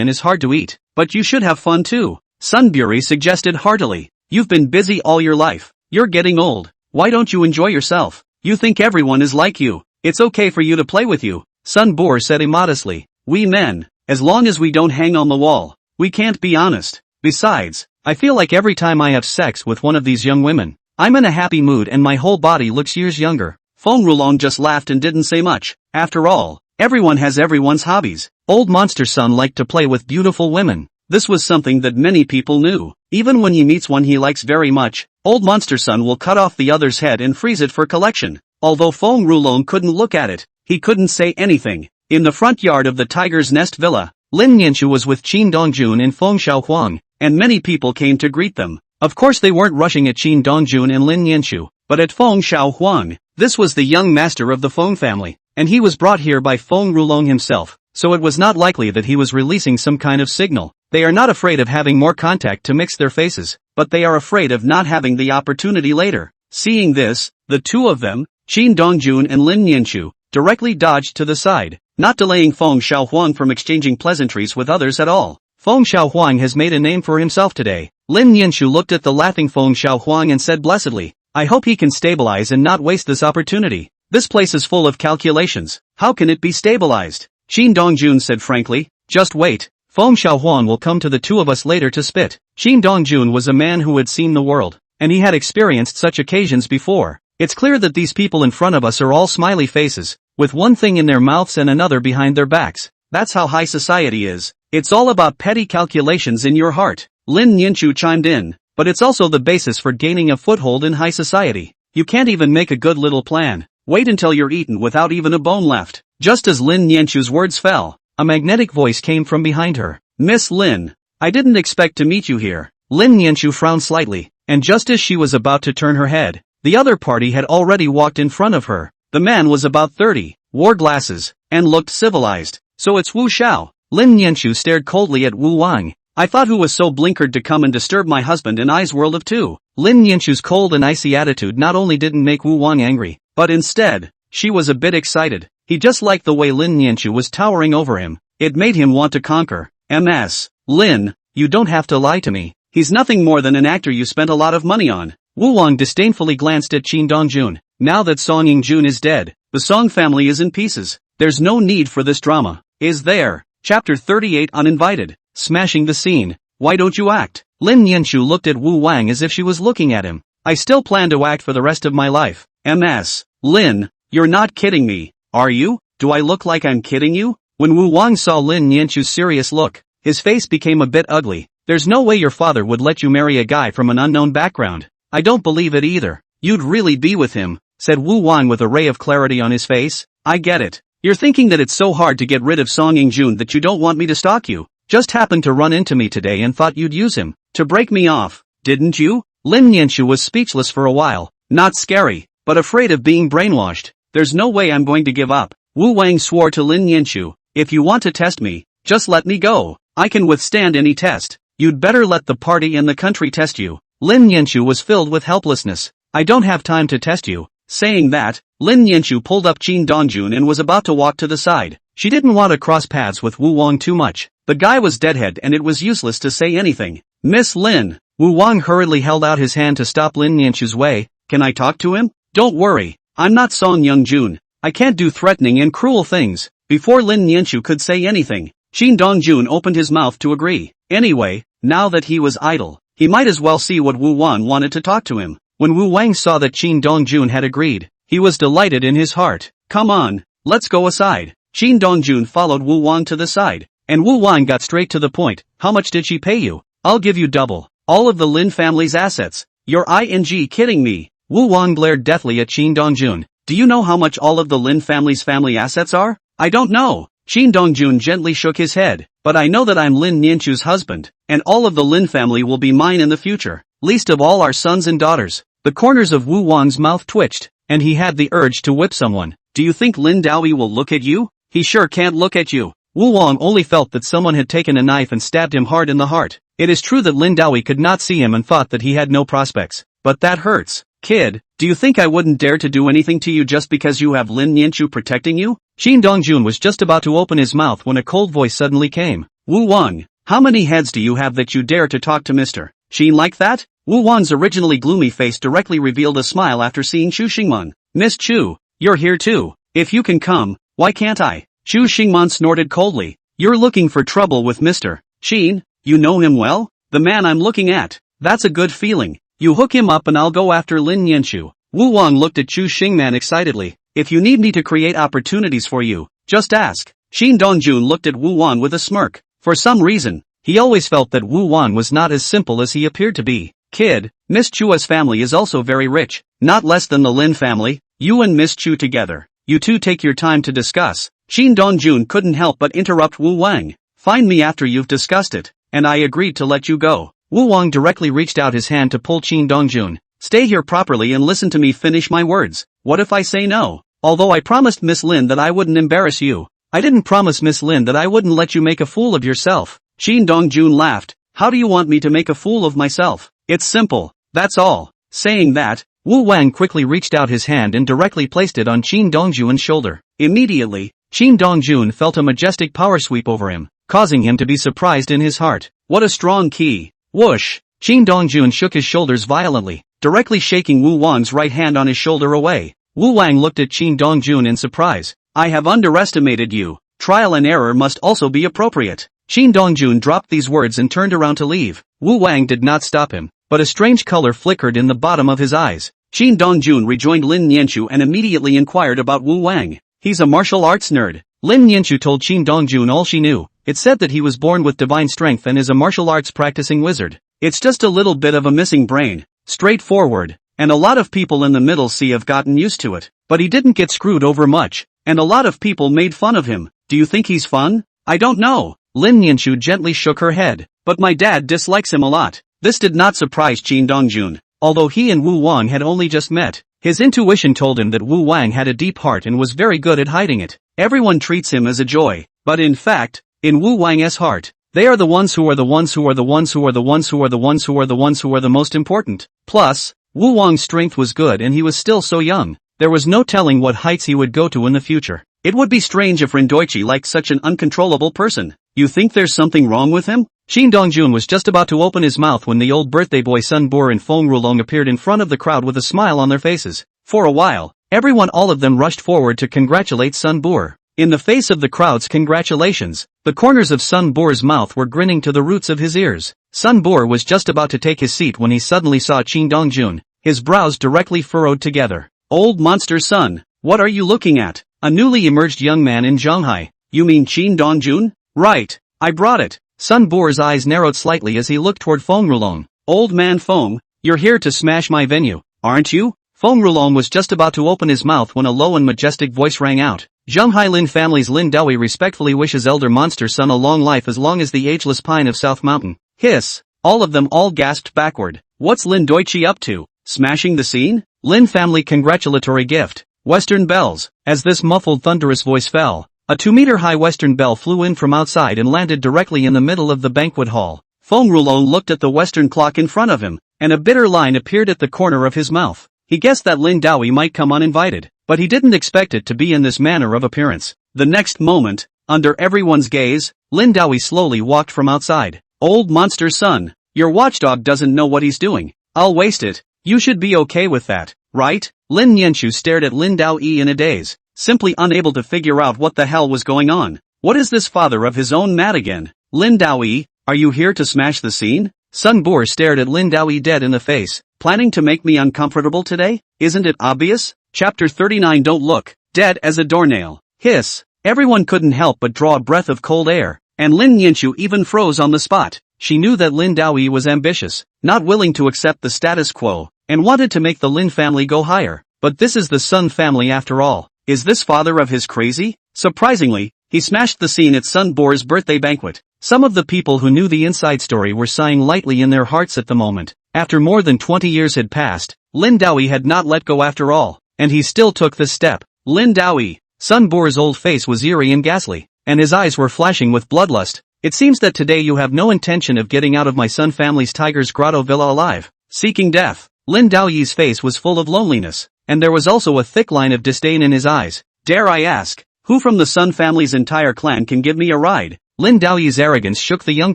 and is hard to eat? But you should have fun too. Sun Buri suggested heartily. You've been busy all your life. You're getting old. Why don't you enjoy yourself? You think everyone is like you. It's okay for you to play with you. Sun Boer said immodestly. We men, as long as we don't hang on the wall, we can't be honest. Besides, I feel like every time I have sex with one of these young women, I'm in a happy mood and my whole body looks years younger. Feng Rulong just laughed and didn't say much. After all, everyone has everyone's hobbies. Old Monster Sun liked to play with beautiful women. This was something that many people knew. Even when he meets one he likes very much, Old Monster Sun will cut off the other's head and freeze it for collection. Although Feng Rulong couldn't look at it, he couldn't say anything. In the front yard of the Tiger's Nest Villa, Lin Nianchu was with Qin Dongjun and Feng Xiaohuang, and many people came to greet them. Of course they weren't rushing at Qin Dongjun and Lin Nianchu, but at Feng Xiaohuang. This was the young master of the Feng family, and he was brought here by Feng Rulong himself, so it was not likely that he was releasing some kind of signal. They are not afraid of having more contact to mix their faces, but they are afraid of not having the opportunity later. Seeing this, the two of them, Qin Dongjun and Lin Nianchu, directly dodged to the side, not delaying Feng Xiaohuang from exchanging pleasantries with others at all. Feng Xiaohuang has made a name for himself today. Lin Nianchu looked at the laughing Feng Xiaohuang and said blessedly, I hope he can stabilize and not waste this opportunity. This place is full of calculations. How can it be stabilized? Qin Dongjun said frankly, just wait. Feng Xiaohuang will come to the two of us later to spit. Qin Dongjun was a man who had seen the world, and he had experienced such occasions before. It's clear that these people in front of us are all smiley faces, with one thing in their mouths and another behind their backs. That's how high society is. It's all about petty calculations in your heart. Lin Nianchu chimed in, but it's also the basis for gaining a foothold in high society. You can't even make a good little plan. Wait until you're eaten without even a bone left. Just as Lin Nianchu's words fell, a magnetic voice came from behind her. Miss Lin, I didn't expect to meet you here. Lin Nianchu frowned slightly, and just as she was about to turn her head, the other party had already walked in front of her. The man was about 30, wore glasses, and looked civilized. So it's Wu Xiao. Lin Nianchu stared coldly at Wu Wang. I thought who was so blinkered to come and disturb my husband and I's world of two. Lin Nianchu's cold and icy attitude not only didn't make Wu Wang angry, but instead, she was a bit excited. He just liked the way Lin Nianchu was towering over him. It made him want to conquer. Ms. Lin, you don't have to lie to me. He's nothing more than an actor you spent a lot of money on. Wu Wang disdainfully glanced at Qin Dongjun. Now that Song Yingjun is dead, the Song family is in pieces. There's no need for this drama, is there? Chapter 38 Uninvited. Smashing the scene. Why don't you act? Lin Nianchu looked at Wu Wang as if she was looking at him. I still plan to act for the rest of my life. Ms. Lin, You're not kidding me, are you? Do I look like I'm kidding you? When Wu Wang saw Lin Nianchu's serious look, his face became a bit ugly. There's no way your father would let you marry a guy from an unknown background. I don't believe it either. You'd really be with him, said Wu Wang with a ray of clarity on his face. I get it. You're thinking that it's so hard to get rid of Song Yingjun that you don't want me to stalk you. Just happened to run into me today and thought you'd use him to break me off, didn't you? Lin Nianchu was speechless for a while. Not scary, but afraid of being brainwashed. There's no way I'm going to give up. Wu Wang swore to Lin Nianchu, if you want to test me, just let me go. I can withstand any test. You'd better let the party and the country test you. Lin Nianchu was filled with helplessness. I don't have time to test you. Saying that, Lin Nianchu pulled up Qin Dongjun and was about to walk to the side. She didn't want to cross paths with Wu Wang too much. The guy was deadhead and it was useless to say anything. Miss Lin. Wu Wang hurriedly held out his hand to stop Lin Nianchu's way. Can I talk to him? Don't worry. I'm not Song Yingjun. I can't do threatening and cruel things. Before Lin Nianchu could say anything, Qin Dongjun opened his mouth to agree. Anyway, now that he was idle, he might as well see what Wu Wang wanted to talk to him. When Wu Wang saw that Qin Dongjun had agreed, he was delighted in his heart. Come on, let's go aside. Qin Dongjun followed Wu Wang to the side, and Wu Wang got straight to the point. How much did she pay you? I'll give you double. All of the Lin family's assets. You're kidding me. Wu Wang glared deathly at Qin Dongjun. Do you know how much all of the Lin family's family assets are? I don't know. Qin Dongjun gently shook his head. But I know that I'm Lin Nianchu's husband, and all of the Lin family will be mine in the future. Least of all our sons and daughters. The corners of Wu Wang's mouth twitched, and he had the urge to whip someone. Do you think Lin Daoyi will look at you? He sure can't look at you. Wu Wang only felt that someone had taken a knife and stabbed him hard in the heart. It is true that Lin Daoyi could not see him and thought that he had no prospects. But that hurts. Kid, do you think I wouldn't dare to do anything to you just because you have Lin Nianchu protecting you? Qin Dongjun was just about to open his mouth when a cold voice suddenly came. Wu Wang, how many heads do you have that you dare to talk to Mr. Qin like that? Wu Wang's originally gloomy face directly revealed a smile after seeing Chu Xingman. Miss Chu, you're here too. If you can come, why can't I? Chu Xingman snorted coldly. You're looking for trouble with Mr. Qin? You know him well? The man I'm looking at. That's a good feeling. You hook him up and I'll go after Lin Nianchu. Wu Wang looked at Chu Xingman excitedly. If you need me to create opportunities for you, just ask. Qin Dongjun looked at Wu Wang with a smirk. For some reason, he always felt that Wu Wang was not as simple as he appeared to be. Kid, Miss Chua's family is also very rich, not less than the Lin family. You and Miss Chu together. You two take your time to discuss. Qin Dongjun couldn't help but interrupt Wu Wang. Find me after you've discussed it, and I agreed to let you go. Wu Wang directly reached out his hand to pull Qin Dongjun. Stay here properly and listen to me finish my words. What if I say no? Although I promised Miss Lin that I wouldn't embarrass you, I didn't promise Miss Lin that I wouldn't let you make a fool of yourself. Qin Dongjun laughed. How do you want me to make a fool of myself? It's simple, that's all. Saying that, Wu Wang quickly reached out his hand and directly placed it on Qin Dongjun's shoulder. Immediately, Qin Dongjun felt a majestic power sweep over him, causing him to be surprised in his heart. What a strong key. Whoosh! Qin Dongjun shook his shoulders violently, directly shaking Wu Wang's right hand on his shoulder away. Wu Wang looked at Qin Dongjun in surprise. I have underestimated you. Trial and error must also be appropriate. Qin Dongjun dropped these words and turned around to leave. Wu Wang did not stop him, but a strange color flickered in the bottom of his eyes. Qin Dongjun rejoined Lin Nianchu and immediately inquired about Wu Wang. He's a martial arts nerd. Lin Nianchu told Qin Dongjun all she knew. It said that he was born with divine strength and is a martial arts practicing wizard. It's just a little bit of a missing brain. Straightforward. And a lot of people in the Middle Sea have gotten used to it. But he didn't get screwed over much. And a lot of people made fun of him. Do you think he's fun? I don't know. Lin Nianchu gently shook her head. But my dad dislikes him a lot. This did not surprise Qin Dongjun. Although he and Wu Wang had only just met, his intuition told him that Wu Wang had a deep heart and was very good at hiding it. Everyone treats him as a joy. But in fact, in Wu Wang's heart, they are the ones who are the ones who are the ones who are the ones who are the ones who are the ones who are the most important. Plus, Wu Wang's strength was good and he was still so young. There was no telling what heights he would go to in the future. It would be strange if Rindoichi liked such an uncontrollable person. You think there's something wrong with him? Qin Dongjun was just about to open his mouth when the old birthday boy Sun Bo and Feng Rulong appeared in front of the crowd with a smile on their faces. For a while, all of them rushed forward to congratulate Sun Bo. In the face of the crowd's congratulations, the corners of Sun Bo's mouth were grinning to the roots of his ears. Sun Bo was just about to take his seat when he suddenly saw Qin Dongjun, his brows directly furrowed together. Old monster Sun, What are you looking at? A newly emerged young man in Shanghai. You mean Qin Dongjun? Right. I brought it. Sun Bo's eyes narrowed slightly as he looked toward Feng Rulong. Old man Feng, you're here to smash my venue, aren't you? Feng Rulong was just about to open his mouth when a low and majestic voice rang out. Zhonghai Lin family's Lin Dawi respectfully wishes elder monster son a long life as long as the ageless pine of South Mountain. Hiss. All of them all gasped backward. What's Lin Doichi up to? Smashing the scene? Lin family congratulatory gift. Western bells. As this muffled thunderous voice fell, a 2-meter-high western bell flew in from outside and landed directly in the middle of the banquet hall. Feng Rulong looked at the western clock in front of him, and a bitter line appeared at the corner of his mouth. He guessed that Lin Dawi might come uninvited, but he didn't expect it to be in this manner of appearance. The next moment, under everyone's gaze, Lin Dawi slowly walked from outside. Old monster son, your watchdog doesn't know what he's doing. I'll waste it. You should be okay with that, right? Lin Nianshu stared at Lin Dawi in a daze, simply unable to figure out what the hell was going on. What is this father of his own mad again? Lin Dawi, are you here to smash the scene? Sun Bo stared at Lin Dawi dead in the face. Planning to make me uncomfortable today? Isn't it obvious? Chapter 39 Don't look, dead as a doornail. Hiss. Everyone couldn't help but draw a breath of cold air, and Lin Nianshu even froze on the spot. She knew that Lin Dawi was ambitious, not willing to accept the status quo, and wanted to make the Lin family go higher. But this is the Sun family after all. Is this father of his crazy? Surprisingly, he smashed the scene at Sun Bo's birthday banquet. Some of the people who knew the inside story were sighing lightly in their hearts at the moment. After more than 20 years had passed, Lin Dawi had not let go after all, and he still took this step. Lin Dawi. Sun Bo's old face was eerie and ghastly, and his eyes were flashing with bloodlust. It seems that today you have no intention of getting out of my Sun family's Tiger's Grotto villa alive. Seeking death. Lin Daoyi's face was full of loneliness, and there was also a thick line of disdain in his eyes. Dare I ask, who from the Sun family's entire clan can give me a ride? Lin Daoyi's arrogance shook the young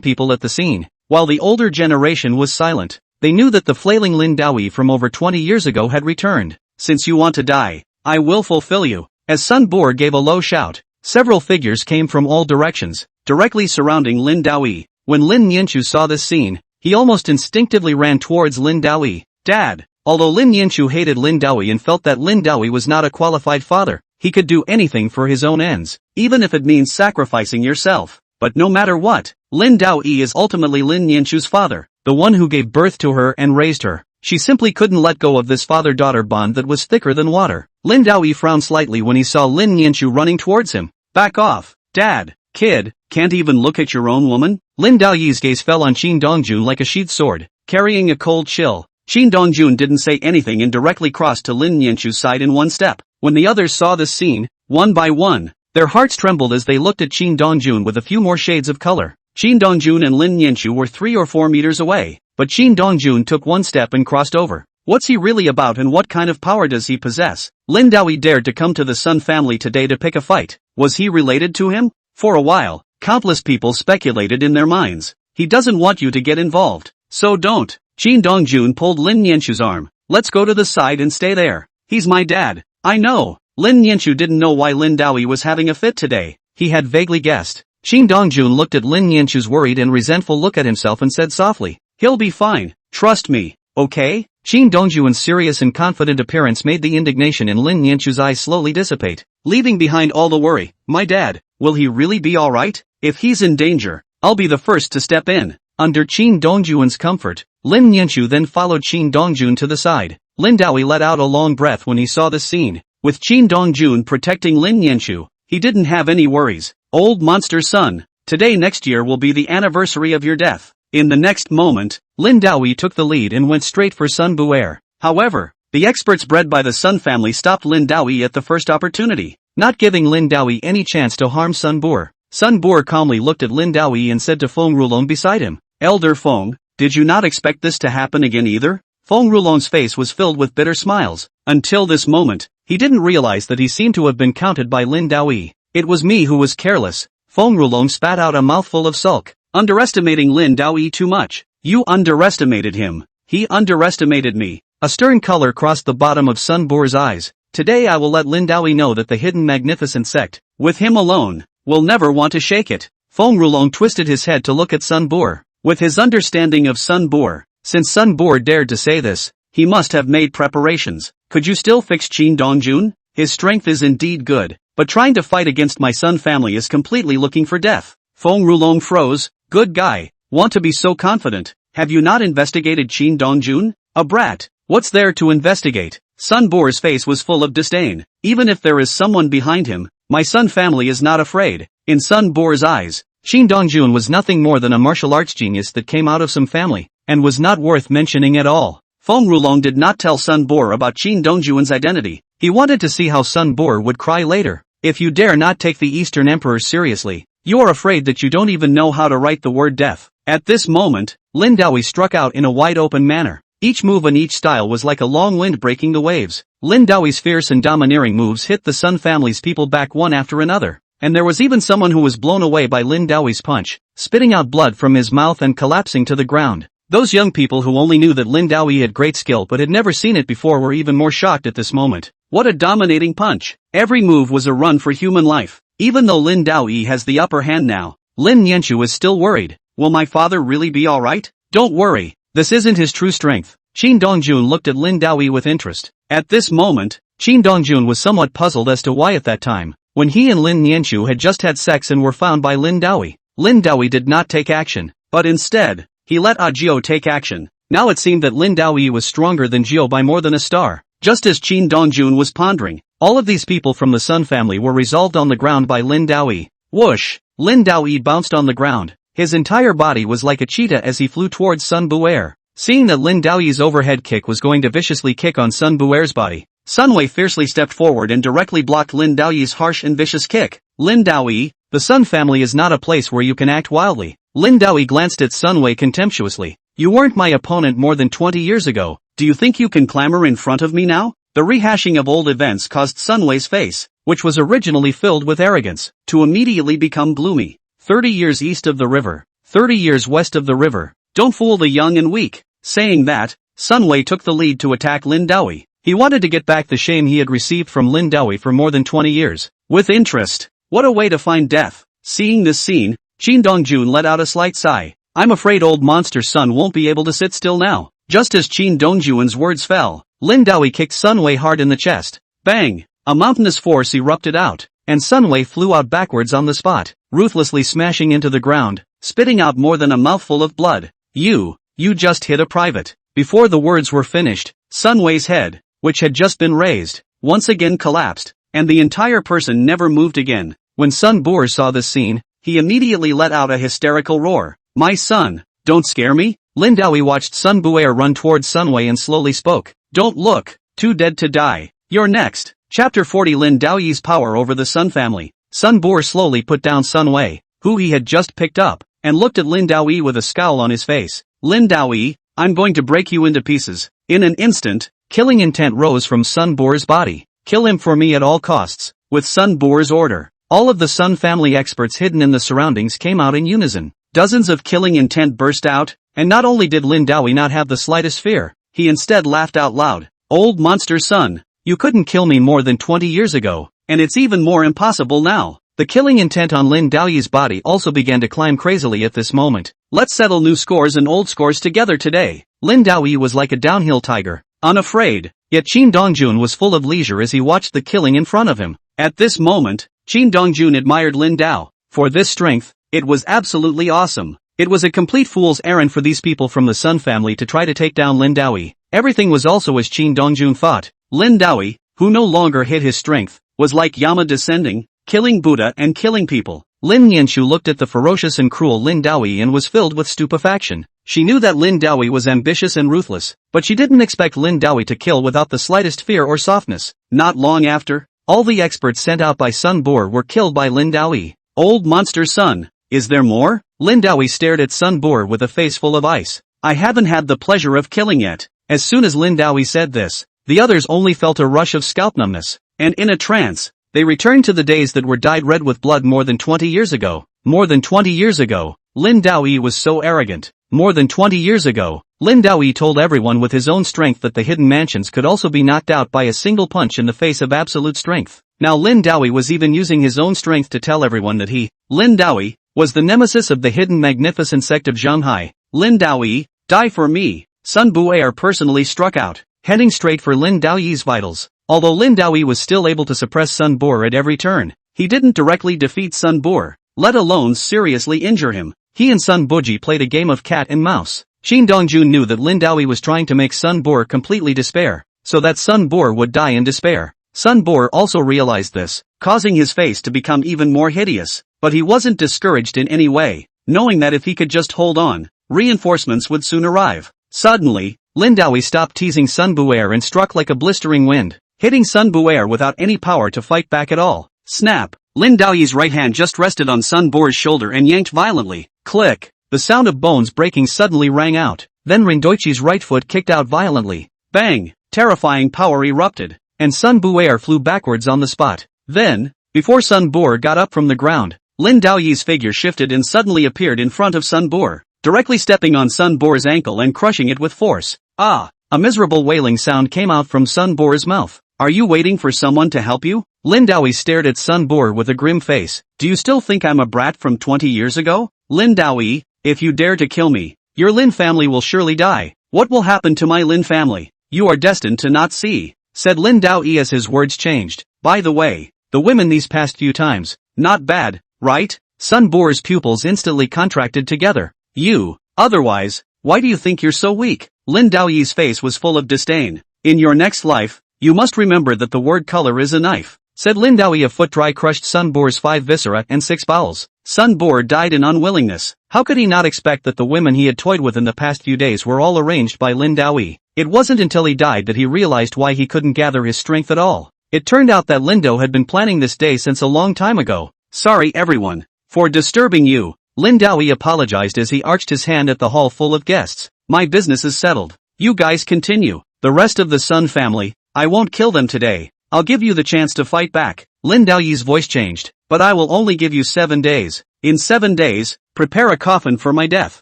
people at the scene, while the older generation was silent. They knew that the flailing Lin Dawi from over 20 years ago had returned. Since you want to die, I will fulfill you. As Sun Bo gave a low shout, several figures came from all directions, directly surrounding Lin Dawi. When Lin Nianshu saw this scene, he almost instinctively ran towards Lin Dawi. Dad. Although Lin Nianshu hated Lin Dawi and felt that Lin Dawi was not a qualified father, he could do anything for his own ends, even if it means sacrificing yourself. But no matter what, Lin Dawi is ultimately Lin Nianshu's father, the one who gave birth to her and raised her. She simply couldn't let go of this father-daughter bond that was thicker than water. Lin Dawi frowned slightly when he saw Lin Nianshu running towards him. Back off, Dad. Kid, can't even look at your own woman? Lin Daoyi's gaze fell on Qin Dongjun like a sheathed sword, carrying a cold chill. Qin Dongjun didn't say anything and directly crossed to Lin Nianshu's side in one step. When the others saw this scene, one by one, their hearts trembled as they looked at Qin Dongjun with a few more shades of color. Qin Dongjun and Lin Nianshu were 3 or 4 meters away, but Qin Dongjun took one step and crossed over. What's he really about and what kind of power does he possess? Lin Dawi dared to come to the Sun family today to pick a fight. Was he related to him? For a while, countless people speculated in their minds. He doesn't want you to get involved, so don't. Qin Dongjun pulled Lin Nianshu's arm. Let's go to the side and stay there. He's my dad. I know. Lin Nianshu didn't know why Lin Dawi was having a fit today. He had vaguely guessed. Qin Dongjun looked at Lin Nianshu's worried and resentful look at himself and said softly, he'll be fine. Trust me, okay? Qin Dongjun's serious and confident appearance made the indignation in Lin Nianshu's eyes slowly dissipate, leaving behind all the worry. My dad, will he really be alright? If he's in danger, I'll be the first to step in. Under Qin Dongjun's comfort, Lin Nianshu then followed Qin Dongjun to the side. Lin Dawi let out a long breath when he saw this scene. With Qin Dongjun protecting Lin Nianshu, he didn't have any worries. Old monster son, today next year will be the anniversary of your death. In the next moment, Lin Dawi took the lead and went straight for Sun Bu'er. However, the experts bred by the Sun family stopped Lin Dawi at the first opportunity, not giving Lin Dawi any chance to harm Sun Bu'er. Sun Bu'er calmly looked at Lin Dawi and said to Feng Rulong beside him, Elder Feng, did you not expect this to happen again either? Feng Rulong's face was filled with bitter smiles. Until this moment, he didn't realize that he seemed to have been counted by Lin Dawi. It was me who was careless. Feng Rulong spat out a mouthful of sulk, underestimating Lin Dawi too much. You underestimated him. He underestimated me. A stern color crossed the bottom of Sun Bu'er's eyes. Today I will let Lin Dawi know that the hidden magnificent sect, with him alone, will never want to shake it. Feng Rulong twisted his head to look at Sun Bu'er. With his understanding of Sun Bu'er, since Sun Bu'er dared to say this, he must have made preparations. Could you still fix Qin Dongjun? his strength is indeed good, but trying to fight against my Sun family is completely looking for death. Feng Rulong froze. Good guy, want to be so confident, have you not investigated Qin Dongjun? A brat, what's there to investigate? Sun Bo's face was full of disdain. Even if there is someone behind him, my Sun family is not afraid. In Sun Bo's eyes, Qin Dongjun was nothing more than a martial arts genius that came out of some family, and was not worth mentioning at all. Feng Rulong did not tell Sun Bo about Qin Dongjun's identity. He wanted to see how Sun Bo would cry later. If you dare not take the Eastern Emperors seriously, you are afraid that you don't even know how to write the word death. At this moment, Lin Daoi struck out in a wide-open manner. Each move and each style was like a long wind breaking the waves. Lin Daoi's fierce and domineering moves hit the Sun family's people back one after another. And there was even someone who was blown away by Lin Daoi's punch, spitting out blood from his mouth and collapsing to the ground. Those young people who only knew that Lin Daoi had great skill but had never seen it before were even more shocked at this moment. What a dominating punch! Every move was a run for human life. Even though Lin Daoi has the upper hand now, Lin Yanchu is still worried. Will my father really be alright? Don't worry, this isn't his true strength. Qin Dongjun looked at Lin Daoi with interest. At this moment, Qin Dongjun was somewhat puzzled as to why at that time, when he and Lin Yanchu had just had sex and were found by Lin Daoi did not take action, but instead, he let Jiao take action. Now it seemed that Lin Daoi was stronger than Jiao by more than a star. Just as Qin Dongjun was pondering, all of these people from the Sun family were resolved on the ground by Lin Daoi. Whoosh! Lin Daoi bounced on the ground. His entire body was like a cheetah as he flew towards Sun Bu'er. Seeing that Lin Daoi's overhead kick was going to viciously kick on Sun Bu'er's body, Sun Wei fiercely stepped forward and directly blocked Lin Daoi's harsh and vicious kick. Lin Daoi, the Sun family is not a place where you can act wildly. Lin Daoi glanced at Sun Wei contemptuously. You weren't my opponent more than 20 years ago. Do you think you can clamor in front of me now? The rehashing of old events caused Sun Wei's face, which was originally filled with arrogance, to immediately become gloomy. 30 years east of the river, 30 years west of the river. Don't fool the young and weak. Saying that, Sun Wei took the lead to attack Lin Daoi. He wanted to get back the shame he had received from Lin Daoi for more than 20 years. With interest. What a way to find death. Seeing this scene, Qin Dongjun let out a slight sigh. I'm afraid old monster Sun won't be able to sit still now. Just as Qin Dongjun's words fell, Lin Daoi kicked Sun Wei hard in the chest. Bang! A mountainous force erupted out, and Sun Wei flew out backwards on the spot, ruthlessly smashing into the ground, spitting out more than a mouthful of blood. You just hit a private. Before the words were finished, Sun Wei's head, which had just been raised, once again collapsed, and the entire person never moved again. When Sun Bo saw this scene, he immediately let out a hysterical roar. My son, don't scare me? Lin Daoi watched Sun Bu'er run towards Sun Wei and slowly spoke. Don't look, too dead to die. You're next. Chapter 40 Lin Daoi's power over the Sun family. Sun Bo slowly put down Sun Wei, who he had just picked up, and looked at Lin Daoi with a scowl on his face. Lin Daoi, I'm going to break you into pieces. In an instant, killing intent rose from Sun Bo's body. Kill him for me at all costs. With Sun Bo's order, all of the Sun family experts hidden in the surroundings came out in unison. Dozens of killing intent burst out, and not only did Lin Daoi not have the slightest fear, he instead laughed out loud. Old monster Sun, you couldn't kill me more than 20 years ago, and it's even more impossible now. The killing intent on Lin Daoi's body also began to climb crazily at this moment. Let's settle new scores and old scores together today. Lin Daoi was like a downhill tiger, unafraid, yet Qin Dongjun was full of leisure as he watched the killing in front of him. At this moment, Qin Dongjun admired Lin Dao. For this strength, it was absolutely awesome. It was a complete fool's errand for these people from the Sun family to try to take down Lin Daoi. Everything was also as Qin Dongjun thought. Lin Daoi, who no longer hid his strength, was like Yama descending, killing Buddha and killing people. Lin Yanchu looked at the ferocious and cruel Lin Daoi and was filled with stupefaction. She knew that Lin Daoi was ambitious and ruthless, but she didn't expect Lin Daoi to kill without the slightest fear or softness. Not long after, all the experts sent out by Sun Bo were killed by Lin Daoi. Old monster Sun, is there more? Lin Daoi stared at Sun Bo with a face full of ice. I haven't had the pleasure of killing yet. As soon as Lin Daoi said this, the others only felt a rush of scalp numbness, and in a trance, they returned to the days that were dyed red with blood more than 20 years ago. More than 20 years ago, Lin Daoi was so arrogant. More than 20 years ago, Lin Daoi told everyone with his own strength that the hidden mansions could also be knocked out by a single punch in the face of absolute strength. Now Lin Daoi was even using his own strength to tell everyone that he, Lin Daoi, was the nemesis of the hidden magnificent sect of Zhanghai. Lin Daoi, die for me. Sun Bu'er personally struck out, heading straight for Lin Daoi's vitals. Although Lin Daoyi was still able to suppress Sun Bo at every turn, he didn't directly defeat Sun Bo, let alone seriously injure him. He and Sun Boji played a game of cat and mouse. Shin Dongjun knew that Lin Daoyi was trying to make Sun Bo completely despair, so that Sun Bo would die in despair. Sun Bo also realized this, causing his face to become even more hideous, but he wasn't discouraged in any way, knowing that if he could just hold on, reinforcements would soon arrive. Suddenly, Lin Daoyi stopped teasing Sun Bo and struck like a blistering wind, hitting Sun Bo without any power to fight back at all. Snap! Lin Daoyi's right hand just rested on Sun Bo's shoulder and yanked violently. Click! The sound of bones breaking suddenly rang out. Then Rindoichi's right foot kicked out violently. Bang! Terrifying power erupted, and Sun Bo flew backwards on the spot. Then, before Sun Bo got up from the ground, Lin Daoyi's figure shifted and suddenly appeared in front of Sun Bo, directly stepping on Sun Bo's ankle and crushing it with force. Ah! A miserable wailing sound came out from Sun Bo's mouth. Are you waiting for someone to help you? Lin Daoyi stared at Sun Bo with a grim face. Do you still think I'm a brat from 20 years ago? Lin Daoyi, if you dare to kill me, your Lin family will surely die. What will happen to my Lin family? You are destined to not see, said Lin Daoyi as his words changed. By the way, the women these past few times, not bad, right? Sun Bo's pupils instantly contracted together. You, otherwise, why do you think you're so weak? Lin Daoyi's face was full of disdain. In your next life, you must remember that the word color is a knife, said Lin Daoyi. A foot dry crushed Sun Bo's 5 viscera and 6 bowels. Sun Bo died in unwillingness. How could he not expect that the women he had toyed with in the past few days were all arranged by Lin Daoyi? It wasn't until he died that he realized why he couldn't gather his strength at all. It turned out that Lindo had been planning this day since a long time ago. Sorry everyone, for disturbing you. Lin Daoyi apologized as he arched his hand at the hall full of guests. My business is settled. You guys continue. The rest of the Sun family, I won't kill them today. I'll give you the chance to fight back. Lin Daoyi's voice changed. But I will only give you 7 days. In 7 days, prepare a coffin for my death.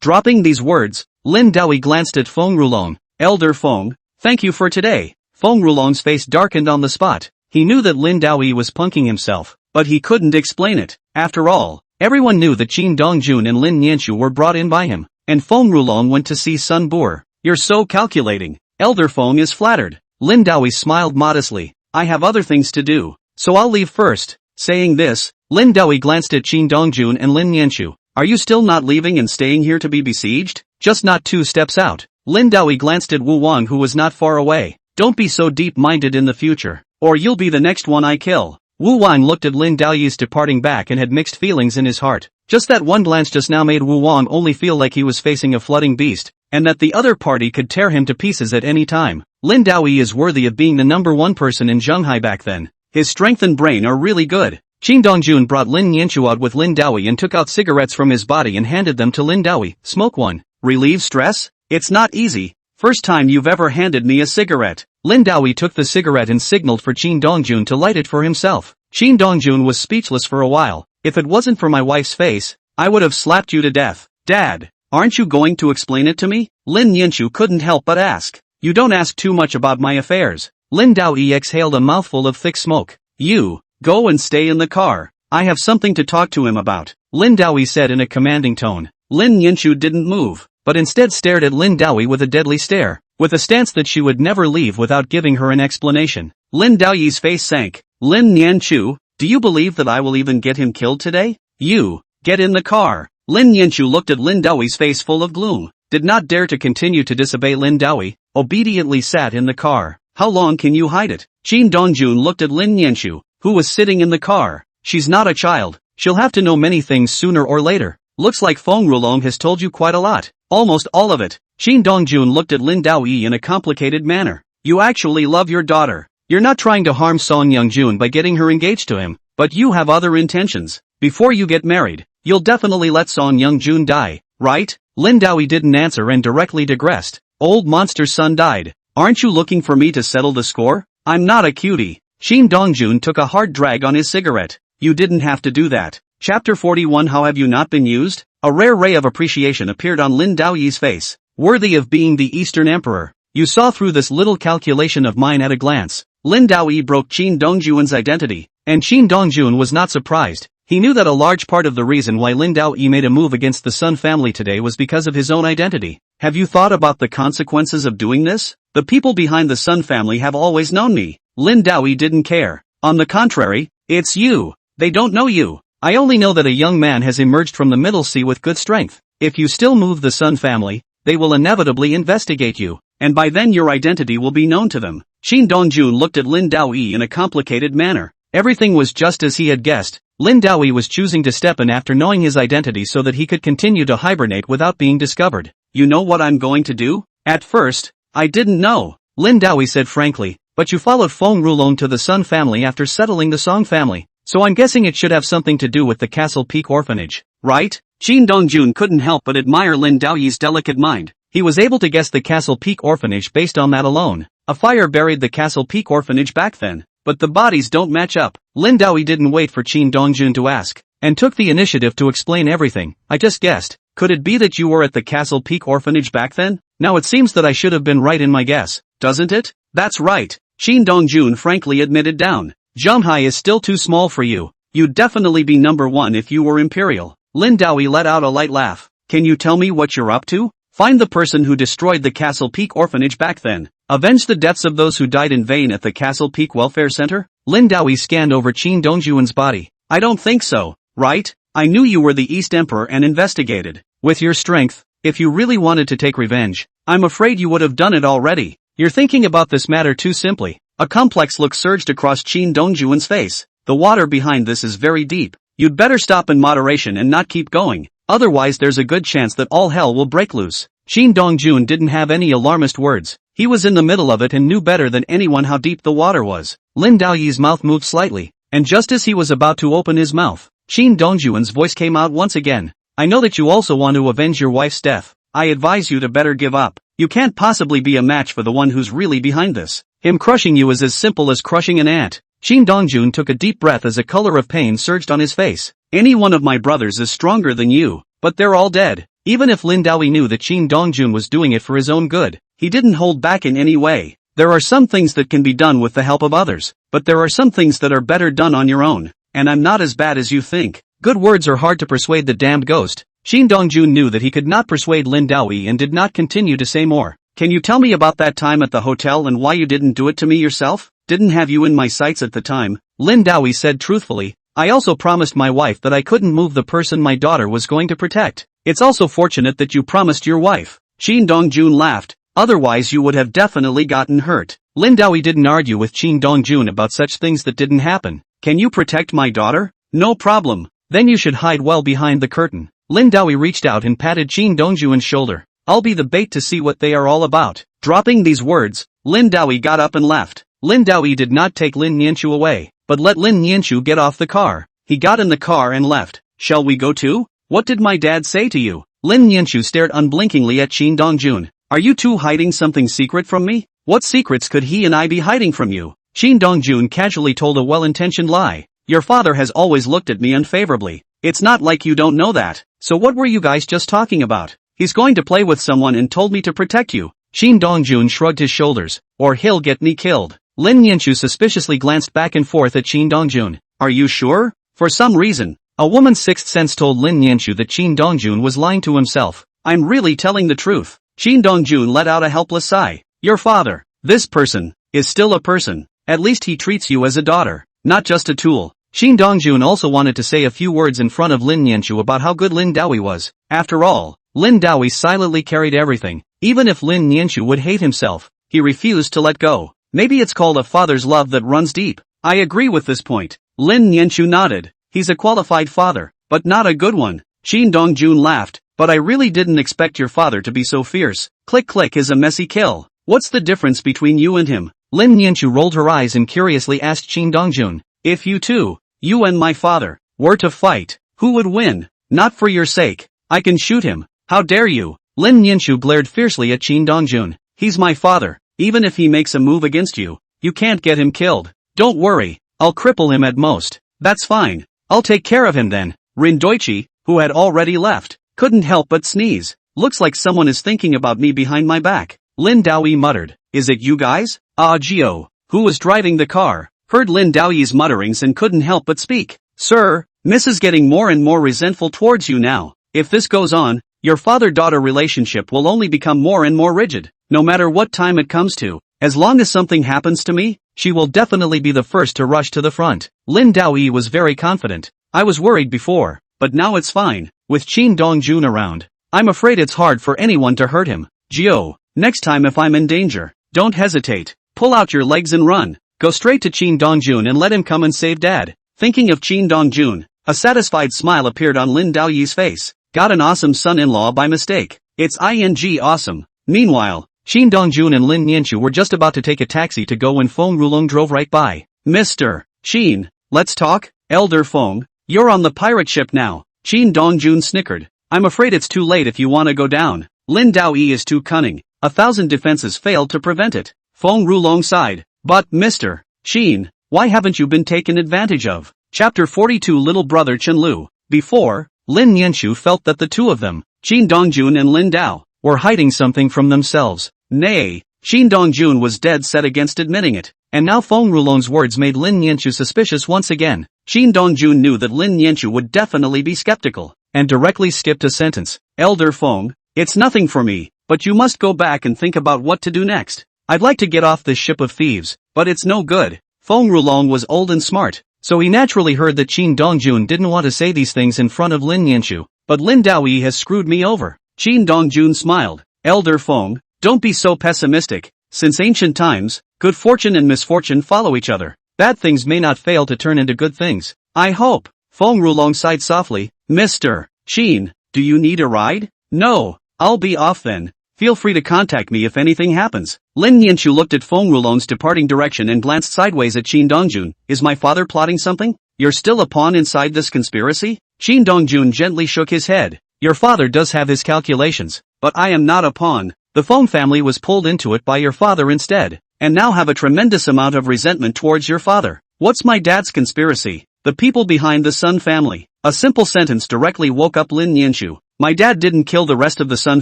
Dropping these words, Lin Daoyi glanced at Feng Rulong. Elder Feng, thank you for today. Feng Rulong's face darkened on the spot. He knew that Lin Daoyi was punking himself, but he couldn't explain it. After all, everyone knew that Qin Dongjun and Lin Nianshu were brought in by him, and Feng Rulong went to see Sun Bo. You're so calculating. Elder Feng is flattered. Lin Daoyi smiled modestly. I have other things to do, so I'll leave first. Saying this, Lin Daoyi glanced at Qin Dongjun and Lin Nianshu. Are you still not leaving and staying here to be besieged? Just not 2 steps out. Lin Daoyi glanced at Wu Wang, who was not far away. Don't be so deep-minded in the future, or you'll be the next one I kill. Wu Wang looked at Lin Daoyi's departing back and had mixed feelings in his heart. Just that one glance just now made Wu Wang only feel like he was facing a flooding beast, and that the other party could tear him to pieces at any time. Lin Daoyi is worthy of being the #1 person in Zhenghai back then. His strength and brain are really good. Qin Dongjun brought Lin Nianshu out with Lin Daoyi and took out cigarettes from his body and handed them to Lin Daoyi. Smoke one. Relieve stress? It's not easy. First time you've ever handed me a cigarette. Lin Daoyi took the cigarette and signaled for Qin Dongjun to light it for himself. Qin Dongjun was speechless for a while. If it wasn't for my wife's face, I would have slapped you to death. Dad, aren't you going to explain it to me? Lin Nianshu couldn't help but ask. You don't ask too much about my affairs. Lin Daoyi exhaled a mouthful of thick smoke. You, go and stay in the car. I have something to talk to him about, Lin Daoyi said in a commanding tone. Lin Nianshu didn't move, but instead stared at Lin Daoyi with a deadly stare, with a stance that she would never leave without giving her an explanation. Lin Daoyi's face sank. Lin Nianshu, do you believe that I will even get him killed today? You, get in the car. Lin Nianshu looked at Lin Daoyi's face full of gloom, did not dare to continue to disobey Lin Daoyi, obediently sat in the car. How long can you hide it? Qin Dongjun looked at Lin Nianshu, who was sitting in the car. She's not a child. She'll have to know many things sooner or later. Looks like Feng Rulong has told you quite a lot. Almost all of it. Qin Dongjun looked at Lin Daoyi in a complicated manner. You actually love your daughter. You're not trying to harm Song Youngjun by getting her engaged to him, but you have other intentions. Before you get married, you'll definitely let Song Youngjun die, right? Lin Daoyi didn't answer and directly digressed. Old monster's son died. Aren't you looking for me to settle the score? I'm not a cutie. Qin Dongjun took a hard drag on his cigarette. You didn't have to do that. Chapter 41. How have you not been used? A rare ray of appreciation appeared on Lin Daoyi's face. Worthy of being the Eastern Emperor. You saw through this little calculation of mine at a glance. Lin Daoyi broke Qin Dongjun's identity, and Qin Dongjun was not surprised. He knew that a large part of the reason why Lin Daoyi made a move against the Sun family today was because of his own identity. Have you thought about the consequences of doing this? The people behind the Sun family have always known me. Lin Daoyi didn't care. On the contrary, it's you. They don't know you. I only know that a young man has emerged from the Middle Sea with good strength. If you still move the Sun family, they will inevitably investigate you, and by then your identity will be known to them. Shin Dongjun looked at Lin Daoyi in a complicated manner. Everything was just as he had guessed. Lin Daoyi was choosing to step in after knowing his identity so that he could continue to hibernate without being discovered. You know what I'm going to do? At first, I didn't know, Lin Daoyi said frankly, but you followed Feng Rulong to the Sun family after settling the Song family, so I'm guessing it should have something to do with the Castle Peak orphanage, right? Shin Dongjun couldn't help but admire Lin Daoyi's delicate mind. He was able to guess the Castle Peak orphanage based on that alone. A fire buried the Castle Peak orphanage back then, but the bodies don't match up. Lin Daoyi didn't wait for Shin Dongjun to ask, and took the initiative to explain everything. I just guessed. Could it be that you were at the Castle Peak orphanage back then? Now it seems that I should have been right in my guess, doesn't it? That's right, Shin Dongjun frankly admitted down. Zhonghai is still too small for you. You'd definitely be number one if you were imperial. Lin Daoyi let out a light laugh. Can you tell me what you're up to? Find the person who destroyed the Castle Peak orphanage back then. Avenge the deaths of those who died in vain at the Castle Peak Welfare Center? Lin Daoyi scanned over Shin Dongjun's body. I don't think so, right? I knew you were the East Emperor and investigated. With your strength, if you really wanted to take revenge, I'm afraid you would have done it already. You're thinking about this matter too simply. A complex look surged across Shin Dongjun's face. The water behind this is very deep. You'd better stop in moderation and not keep going. Otherwise there's a good chance that all hell will break loose. Shin Dongjun didn't have any alarmist words. He was in the middle of it and knew better than anyone how deep the water was. Lin Daoyi's mouth moved slightly, and just as he was about to open his mouth, Shin Dongjun's voice came out once again. I know that you also want to avenge your wife's death. I advise you to better give up. You can't possibly be a match for the one who's really behind this. Him crushing you is as simple as crushing an ant. Shin Dongjun took a deep breath as a color of pain surged on his face. Any one of my brothers is stronger than you, but they're all dead. Even if Lin Daoyi knew that Shin Dongjun was doing it for his own good, he didn't hold back in any way. There are some things that can be done with the help of others, but there are some things that are better done on your own, and I'm not as bad as you think. Good words are hard to persuade the damned ghost. Shin Dongjun knew that he could not persuade Lin Daoyi and did not continue to say more. Can you tell me about that time at the hotel and why you didn't do it to me yourself? Didn't have you in my sights at the time, Lin Daoyi said truthfully. I also promised my wife that I couldn't move the person my daughter was going to protect. It's also fortunate that you promised your wife. Shin Dongjun laughed. Otherwise you would have definitely gotten hurt. Lin Daoyi didn't argue with Shin Dongjun about such things that didn't happen. Can you protect my daughter? No problem. Then you should hide well behind the curtain. Lin Daoyi reached out and patted Shin Dongjun's shoulder. I'll be the bait to see what they are all about. Dropping these words, Lin Daoyi got up and left. Lin Daoyi did not take Lin Nianchu away, but let Lin Nianchu get off the car. He got in the car and left. Shall we go too? What did my dad say to you? Lin Nianchu stared unblinkingly at Shin Dongjun. Are you two hiding something secret from me? What secrets could he and I be hiding from you? Shin Dongjun casually told a well-intentioned lie. Your father has always looked at me unfavorably. It's not like you don't know that. So what were you guys just talking about? He's going to play with someone and told me to protect you. Shin Dongjun shrugged his shoulders. Or he'll get me killed. Lin Nianchu suspiciously glanced back and forth at Shin Dongjun. Are you sure? For some reason, a woman's sixth sense told Lin Nianchu that Shin Dongjun was lying to himself. I'm really telling the truth. Shin Dongjun let out a helpless sigh. Your father, this person, is still a person. At least he treats you as a daughter, not just a tool. Shin Dongjun also wanted to say a few words in front of Lin Nianchu about how good Lin Daoyi was. After all, Lin Daoyi silently carried everything. Even if Lin Nianchu would hate himself, he refused to let go. Maybe it's called a father's love that runs deep. I agree with this point. Lin Nianchu nodded. He's a qualified father, but not a good one. Shin Dongjun laughed. But I really didn't expect your father to be so fierce. Click click is a messy kill. What's the difference between you and him? Lin Nianchu rolled her eyes and curiously asked Shin Dongjun. If you two, you and my father, were to fight, who would win? Not for your sake. I can shoot him. How dare you? Lin Nianchu glared fiercely at Shin Dongjun. He's my father. Even if he makes a move against you, you can't get him killed. Don't worry. I'll cripple him at most. That's fine. I'll take care of him then. Rin Doichi, who had already left, couldn't help but sneeze. Looks like someone is thinking about me behind my back. Lin Daoyi muttered. Is it you guys? Ah Gio, who was driving the car, heard Lin Daoyi's mutterings and couldn't help but speak. Sir, Miss is getting more and more resentful towards you now. If this goes on, your father-daughter relationship will only become more and more rigid. No matter what time it comes to, As long as something happens to me, she will definitely be the first to rush to the front. Lin Daoyi was very confident. I was worried before, but now it's fine. With Qin Dongjun around, I'm afraid it's hard for anyone to hurt him. Jio, next time if I'm in danger, don't hesitate. Pull out your legs and run. Go straight to Qin Dongjun and let him come and save Dad. Thinking of Qin Dongjun, a satisfied smile appeared on Lin Daoyi's face. Got an awesome son-in-law by mistake. It's awesome. Meanwhile, Qin Dongjun and Lin Nianchu were just about to take a taxi to go when Feng Rulong drove right by. Mr. Qin, let's talk. Elder Feng, you're on the pirate ship now. Qin Dongjun snickered. I'm afraid it's too late if you want to go down. Lin Daoyi is too cunning. 1,000 defenses failed to prevent it. Feng Rulong sighed. But, Mr. Qin, why haven't you been taken advantage of? Chapter 42 Little Brother Chenlu. Before, Lin Nianchu felt that the two of them, Qin Dongjun and Lin Dao, were hiding something from themselves. Nay, Qin Dongjun was dead set against admitting it, and now Feng Rulong's words made Lin Nianchu suspicious once again. Qin Dongjun knew that Lin Nianchu would definitely be skeptical, and directly skipped a sentence. Elder Feng, it's nothing for me, but you must go back and think about what to do next. I'd like to get off this ship of thieves, but it's no good. Feng Rulong was old and smart, so he naturally heard that Qin Dongjun didn't want to say these things in front of Lin Nianchu. But Lin Daoyi has screwed me over. Qin Dongjun smiled. Elder Feng, don't be so pessimistic. Since ancient times, good fortune and misfortune follow each other. Bad things may not fail to turn into good things. I hope. Feng Rulong sighed softly. Mr. Qin, do you need a ride? No, I'll be off then. Feel free to contact me if anything happens. Lin Nianchu looked at Feng Rulong's departing direction and glanced sideways at Qin Dongjun. Is my father plotting something? You're still a pawn inside this conspiracy? Qin Dongjun gently shook his head. Your father does have his calculations, but I am not a pawn. The Feng family was pulled into it by your father instead, and now have a tremendous amount of resentment towards your father. What's my dad's conspiracy? The people behind the Sun family. A simple sentence directly woke up Lin Nianchu. My dad didn't kill the rest of the Sun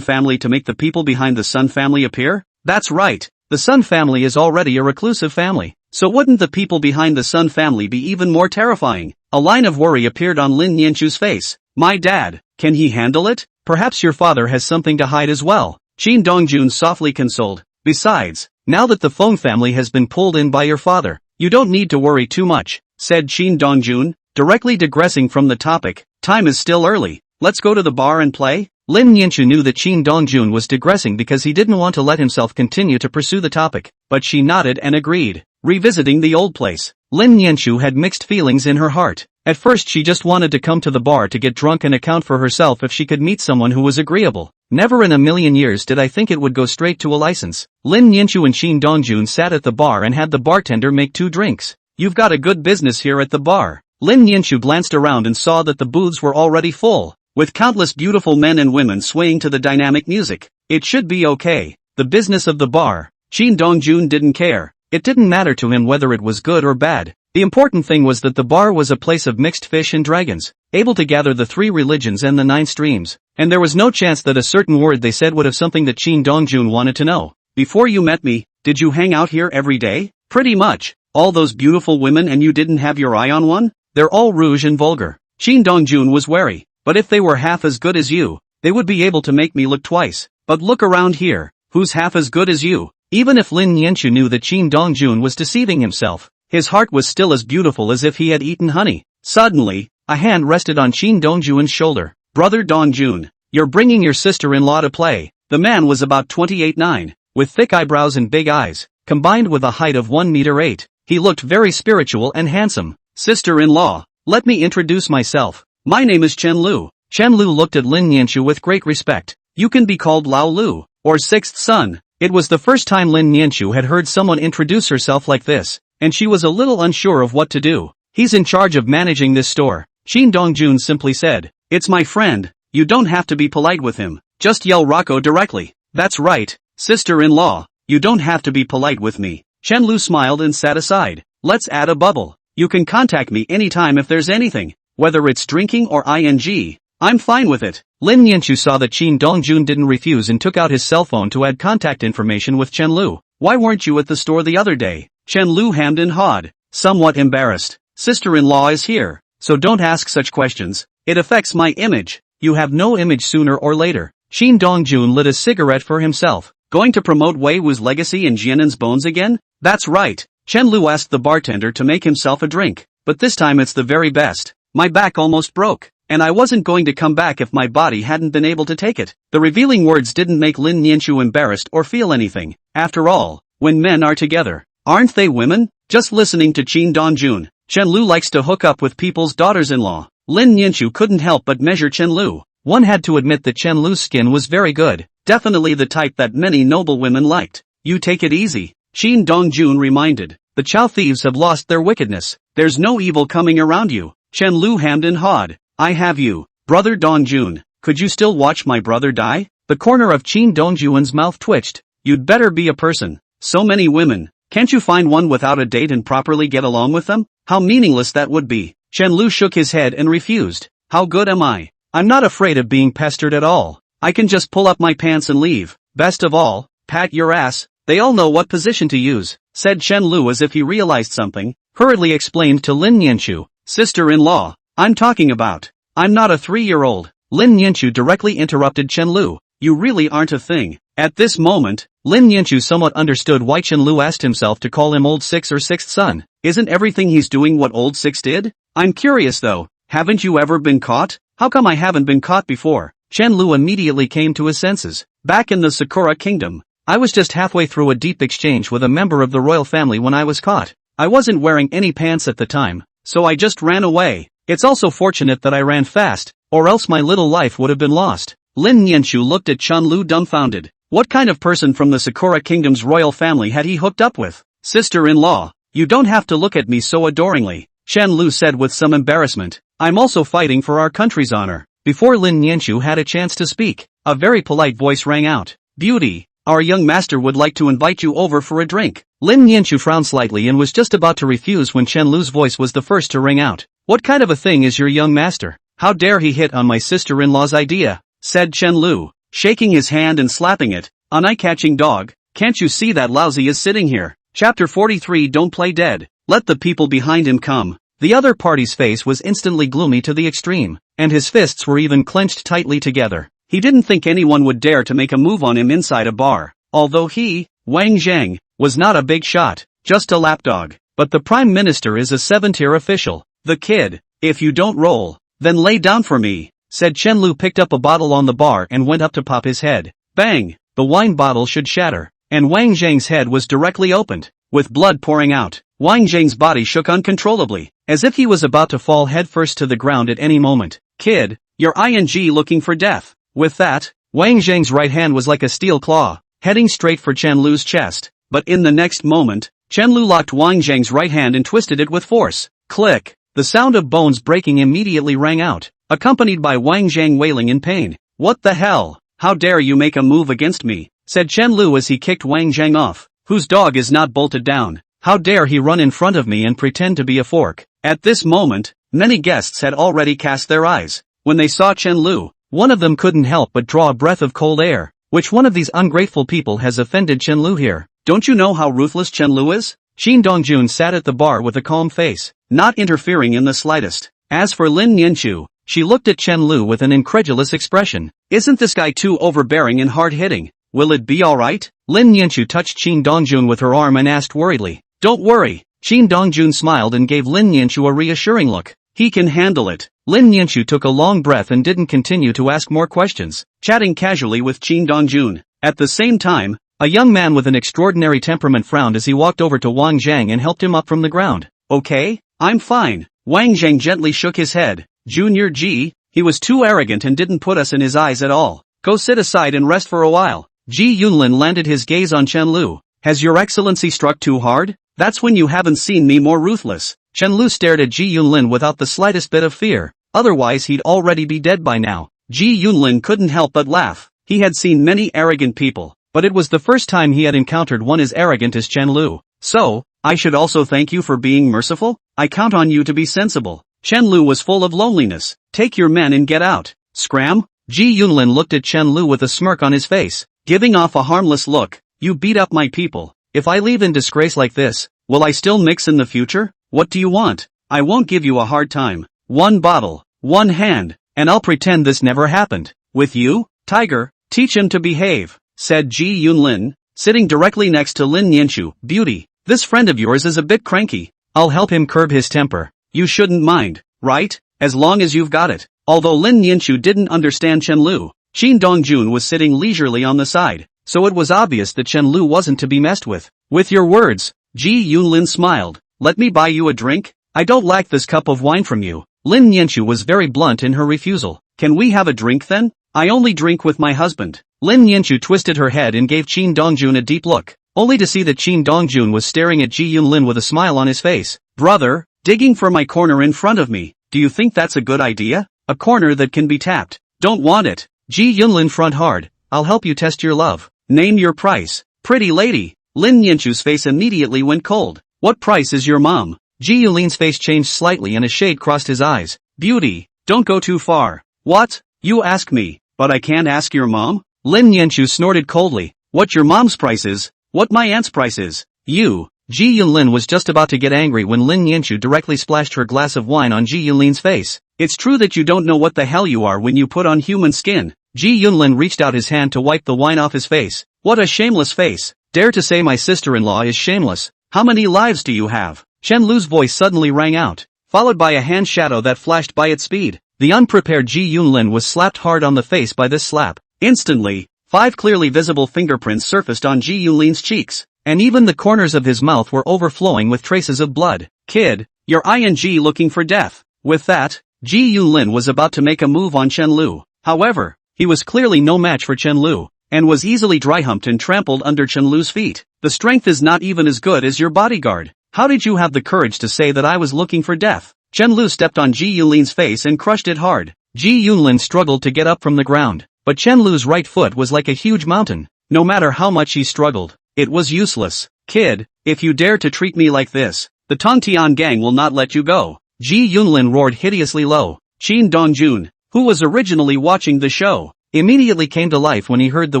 family to make the people behind the Sun family appear? That's right. The Sun family is already a reclusive family. So wouldn't the people behind the Sun family be even more terrifying? A line of worry appeared on Lin Nianchu's face. My dad, can he handle it? Perhaps your father has something to hide as well. Qin Dongjun softly consoled. Besides, now that the Feng family has been pulled in by your father, you don't need to worry too much, said Qin Dongjun, directly digressing from the topic. Time is still early. Let's go to the bar and play? Lin Nianchu knew that Qin Dongjun was digressing because he didn't want to let himself continue to pursue the topic, but she nodded and agreed. Revisiting the old place, Lin Nianchu had mixed feelings in her heart. At first she just wanted to come to the bar to get drunk and account for herself if she could meet someone who was agreeable. Never in a million years did I think it would go straight to a license. Lin Nianchu and Qin Dongjun sat at the bar and had the bartender make 2 drinks. You've got a good business here at the bar. Lin Nianchu glanced around and saw that the booths were already full, with countless beautiful men and women swaying to the dynamic music. It should be okay. The business of the bar. Qin Dongjun didn't care. It didn't matter to him whether it was good or bad. The important thing was that the bar was a place of mixed fish and dragons, able to gather the 3 religions and the 9 streams, and there was no chance that a certain word they said would have something that Qin Dongjun wanted to know. Before you met me, did you hang out here every day? Pretty much. All those beautiful women and you didn't have your eye on one? They're all rouge and vulgar. Qin Dongjun was wary. But if they were half as good as you, they would be able to make me look twice. But look around here, who's half as good as you? Even if Lin Nianchu knew that Qin Dongjun was deceiving himself, his heart was still as beautiful as if he had eaten honey. Suddenly, a hand rested on Qin Dongjun's shoulder. Brother Dongjun, you're bringing your sister-in-law to play. The man was about 28-9, with thick eyebrows and big eyes, combined with a height of 1 meter 8. He looked very spiritual and handsome. Sister-in-law, let me introduce myself. My name is Chen Lu. Chen Lu looked at Lin Nianchu with great respect. You can be called Lao Lu, or sixth son. It was the first time Lin Nianchu had heard someone introduce herself like this, and she was a little unsure of what to do. He's in charge of managing this store. Qin Dongjun simply said, it's my friend, you don't have to be polite with him, just yell Rocco directly. That's right, sister-in-law, you don't have to be polite with me. Chen Lu smiled and sat aside. Let's add a bubble. You can contact me anytime if there's anything. Whether it's drinking or ing, I'm fine with it. Lin Nianchu saw that Qin Dongjun didn't refuse and took out his cell phone to add contact information with Chen Lu. Why weren't you at the store the other day? Chen Lu hemmed and hawed, somewhat embarrassed. Sister-in-law is here, so don't ask such questions. It affects my image. You have no image sooner or later. Qin Dongjun lit a cigarette for himself. Going to promote Wei Wu's legacy in Jianan's bones again? That's right. Chen Lu asked the bartender to make himself a drink. But this time it's the very best. My back almost broke. And I wasn't going to come back if my body hadn't been able to take it. The revealing words didn't make Lin Nianchu embarrassed or feel anything. After all, when men are together, aren't they women? Just listening to Qin Dongjun, Chen Lu likes to hook up with people's daughters-in-law. Lin Nianchu couldn't help but measure Chen Lu. One had to admit that Chen Lu's skin was very good. Definitely the type that many noble women liked. You take it easy, Qin Dongjun reminded. The Chao thieves have lost their wickedness. There's no evil coming around you. Chen Lu hammed and hawed. I have you, brother Dongjun. Could you still watch my brother die? The corner of Qin Dongjun's mouth twitched. You'd better be a person. So many women. Can't you find one without a date and properly get along with them? How meaningless that would be. Chen Lu shook his head and refused. How good am I? I'm not afraid of being pestered at all. I can just pull up my pants and leave. Best of all, pat your ass. They all know what position to use, said Chen Lu as if he realized something, hurriedly explained to Lin Nianchu. Sister-in-law. I'm talking about. I'm not a 3-year-old. Lin Nianchu directly interrupted Chen Lu. You really aren't a thing. At this moment, Lin Nianchu somewhat understood why Chen Lu asked himself to call him Old Six or Sixth Son. Isn't everything he's doing what Old Six did? I'm curious though, haven't you ever been caught? How come I haven't been caught before? Chen Lu immediately came to his senses. Back in the Sakura Kingdom, I was just halfway through a deep exchange with a member of the royal family when I was caught. I wasn't wearing any pants at the time, so I just ran away. It's also fortunate that I ran fast, or else my little life would have been lost. Lin Nianchu looked at Chen Lu dumbfounded. What kind of person from the Sakura Kingdom's royal family had he hooked up with? Sister-in-law, you don't have to look at me so adoringly, Chen Lu said with some embarrassment. I'm also fighting for our country's honor. Before Lin Nianchu had a chance to speak, a very polite voice rang out. Beauty, our young master would like to invite you over for a drink. Lin Nianchu frowned slightly and was just about to refuse when Chen Lu's voice was the first to ring out. What kind of a thing is your young master? How dare he hit on my sister-in-law's idea? Said Chen Lu, shaking his hand and slapping it. An eye-catching dog, can't you see that lousy is sitting here? Chapter 43. Don't play dead. Let the people behind him come. The other party's face was instantly gloomy to the extreme, and his fists were even clenched tightly together. He didn't think anyone would dare to make a move on him inside a bar, although he, Wang Zhang, was not a big shot, just a lapdog. But the Prime Minister is a 7-tier official. The kid, if you don't roll, then lay down for me, said Chen Lu. Picked up a bottle on the bar and went up to pop his head. Bang! The wine bottle should shatter, and Wang Zhang's head was directly opened, with blood pouring out. Wang Zhang's body shook uncontrollably, as if he was about to fall headfirst to the ground at any moment. Kid, you're looking for death. With that, Wang Zhang's right hand was like a steel claw, heading straight for Chen Lu's chest. But in the next moment, Chen Lu locked Wang Zhang's right hand and twisted it with force. Click! The sound of bones breaking immediately rang out, accompanied by Wang Zhang wailing in pain. What the hell? How dare you make a move against me? Said Chen Lu as he kicked Wang Zhang off. Whose dog is not bolted down? How dare he run in front of me and pretend to be a fork? At this moment, many guests had already cast their eyes. When they saw Chen Lu, one of them couldn't help but draw a breath of cold air. Which one of these ungrateful people has offended Chen Lu here? Don't you know how ruthless Chen Lu is? Qin Dongjun sat at the bar with a calm face, not interfering in the slightest. As for Lin Nianchu, she looked at Chen Lu with an incredulous expression. Isn't this guy too overbearing and hard-hitting? Will it be alright? Lin Nianchu touched Qin Dongjun with her arm and asked worriedly. Don't worry. Qin Dongjun smiled and gave Lin Nianchu a reassuring look. He can handle it. Lin Nianchu took a long breath and didn't continue to ask more questions, chatting casually with Qin Dongjun. At the same time, a young man with an extraordinary temperament frowned as he walked over to Wang Zhang and helped him up from the ground. Okay, I'm fine. Wang Zhang gently shook his head. Junior Ji, he was too arrogant and didn't put us in his eyes at all. Go sit aside and rest for a while. Ji Yunlin landed his gaze on Chen Lu. Has your excellency struck too hard? That's when you haven't seen me more ruthless. Chen Lu stared at Ji Yunlin without the slightest bit of fear. Otherwise he'd already be dead by now. Ji Yunlin couldn't help but laugh. He had seen many arrogant people, but it was the first time he had encountered one as arrogant as Chen Lu. So, I should also thank you for being merciful? I count on you to be sensible. Chen Lu was full of loneliness. Take your men and get out. Scram? Ji Yunlin looked at Chen Lu with a smirk on his face, giving off a harmless look. You beat up my people. If I leave in disgrace like this, will I still mix in the future? What do you want? I won't give you a hard time. One bottle, one hand, and I'll pretend this never happened. With you, Tiger, teach him to behave. said Ji Yunlin, sitting directly next to Lin Nianchu. Beauty, this friend of yours is a bit cranky. I'll help him curb his temper. You shouldn't mind, right? As long as you've got it. Although Lin Nianchu didn't understand Chen Lu, Qin Dongjun was sitting leisurely on the side, so it was obvious that Chen Lu wasn't to be messed with. With your words, Ji Yunlin smiled. Let me buy you a drink? I don't like this cup of wine from you. Lin Nianchu was very blunt in her refusal. Can we have a drink then? I only drink with my husband. Lin Nianchu twisted her head and gave Qin Dongjun a deep look, only to see that Qin Dongjun was staring at Ji Yunlin with a smile on his face. Brother, digging for my corner in front of me, do you think that's a good idea? A corner that can be tapped. Don't want it. Ji Yunlin front hard. I'll help you test your love. Name your price. Pretty lady. Lin Nianchu's face immediately went cold. What price is your mom? Ji Yunlin's face changed slightly and a shade crossed his eyes. Beauty, don't go too far. What? You ask me, but I can't ask your mom? Lin Nianchu snorted coldly. What your mom's price is? What my aunt's price is? You. Ji Yunlin was just about to get angry when Lin Nianchu directly splashed her glass of wine on Ji Yunlin's face. It's true that you don't know what the hell you are when you put on human skin. Ji Yunlin reached out his hand to wipe the wine off his face. What a shameless face. Dare to say my sister-in-law is shameless. How many lives do you have? Chen Lu's voice suddenly rang out, followed by a hand shadow that flashed by its speed. The unprepared Ji Yunlin was slapped hard on the face by this slap. Instantly, 5 clearly visible fingerprints surfaced on Ji Yunlin's cheeks, and even the corners of his mouth were overflowing with traces of blood. Kid, you're looking for death. With that, Ji Yunlin was about to make a move on Chen Lu. However, he was clearly no match for Chen Lu, and was easily dry-humped and trampled under Chen Lu's feet. The strength is not even as good as your bodyguard. How did you have the courage to say that I was looking for death? Chen Lu stepped on Ji Yunlin's face and crushed it hard. Ji Yunlin struggled to get up from the ground, but Chen Lu's right foot was like a huge mountain. No matter how much he struggled, it was useless. Kid, if you dare to treat me like this, the Tongtian gang will not let you go. Ji Yunlin roared hideously low. Qin Dongjun, who was originally watching the show, immediately came to life when he heard the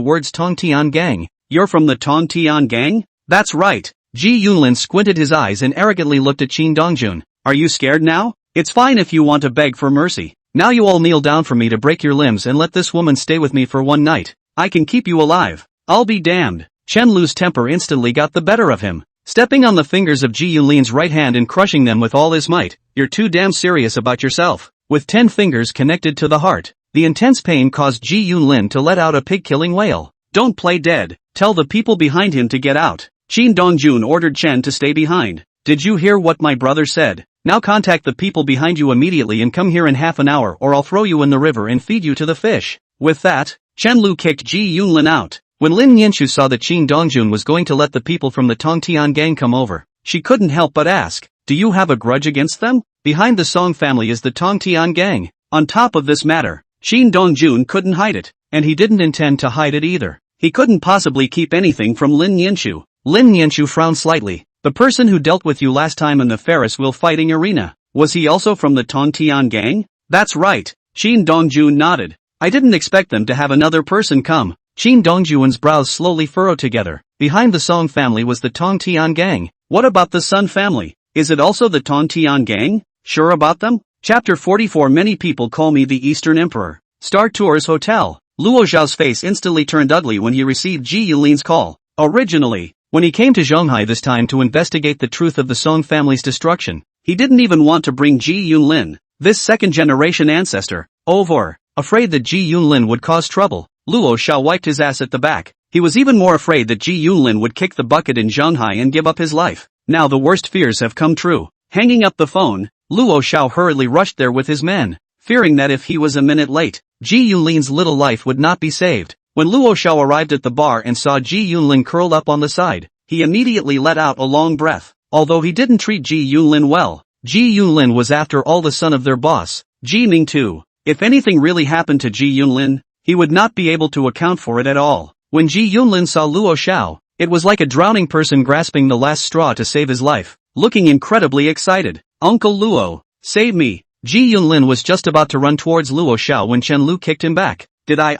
words Tongtian gang. You're from the Tongtian gang? That's right. Ji Yunlin squinted his eyes and arrogantly looked at Qin Dongjun. Are you scared now? It's fine if you want to beg for mercy. Now you all kneel down for me to break your limbs and let this woman stay with me for one night. I can keep you alive. I'll be damned. Chen Lu's temper instantly got the better of him, stepping on the fingers of Ji Yunlin's right hand and crushing them with all his might. You're too damn serious about yourself. With 10 fingers connected to the heart, the intense pain caused Ji Yunlin to let out a pig-killing wail. Don't play dead. Tell the people behind him to get out. Qin Dongjun ordered Chen to stay behind. Did you hear what my brother said? Now contact the people behind you immediately and come here in half an hour or I'll throw you in the river and feed you to the fish. With that, Chen Lu kicked Ji Yunlin out. When Lin Nianchu saw that Qin Dongjun was going to let the people from the Tongtian gang come over, she couldn't help but ask, do you have a grudge against them? Behind the Song family is the Tongtian gang. On top of this matter, Qin Dongjun couldn't hide it, and he didn't intend to hide it either. He couldn't possibly keep anything from Lin Nianchu. Lin Nianchu frowned slightly. The person who dealt with you last time in the Ferris wheel fighting arena, was he also from the Tongtian gang? That's right. Qin Dongjun nodded. I didn't expect them to have another person come. Qin Dongjun's brows slowly furrowed together. Behind the Song family was the Tongtian gang. What about the Sun family? Is it also the Tongtian gang? Sure about them? Chapter 44. Many people call me the Eastern Emperor. Star Tours Hotel. Luo Zhao's face instantly turned ugly when he received Ji Yunlin's call. Originally, when he came to Shanghai this time to investigate the truth of the Song family's destruction, he didn't even want to bring Ji Yunlin, this second-generation ancestor, over. Afraid that Ji Yunlin would cause trouble, Luo Zhao wiped his ass at the back. He was even more afraid that Ji Yunlin would kick the bucket in Shanghai and give up his life. Now the worst fears have come true. Hanging up the phone, Luo Zhao hurriedly rushed there with his men, fearing that if he was a minute late, Ji Yunlin's little life would not be saved. When Luo Zhao arrived at the bar and saw Ji Yunlin curled up on the side, he immediately let out a long breath. Although he didn't treat Ji Yunlin well, Ji Yunlin was after all the son of their boss, Ji Ning too. If anything really happened to Ji Yunlin, he would not be able to account for it at all. When Ji Yunlin saw Luo Zhao, it was like a drowning person grasping the last straw to save his life, looking incredibly excited. Uncle Luo, save me. Ji Yunlin was just about to run towards Luo Zhao when Chen Lu kicked him back. Did I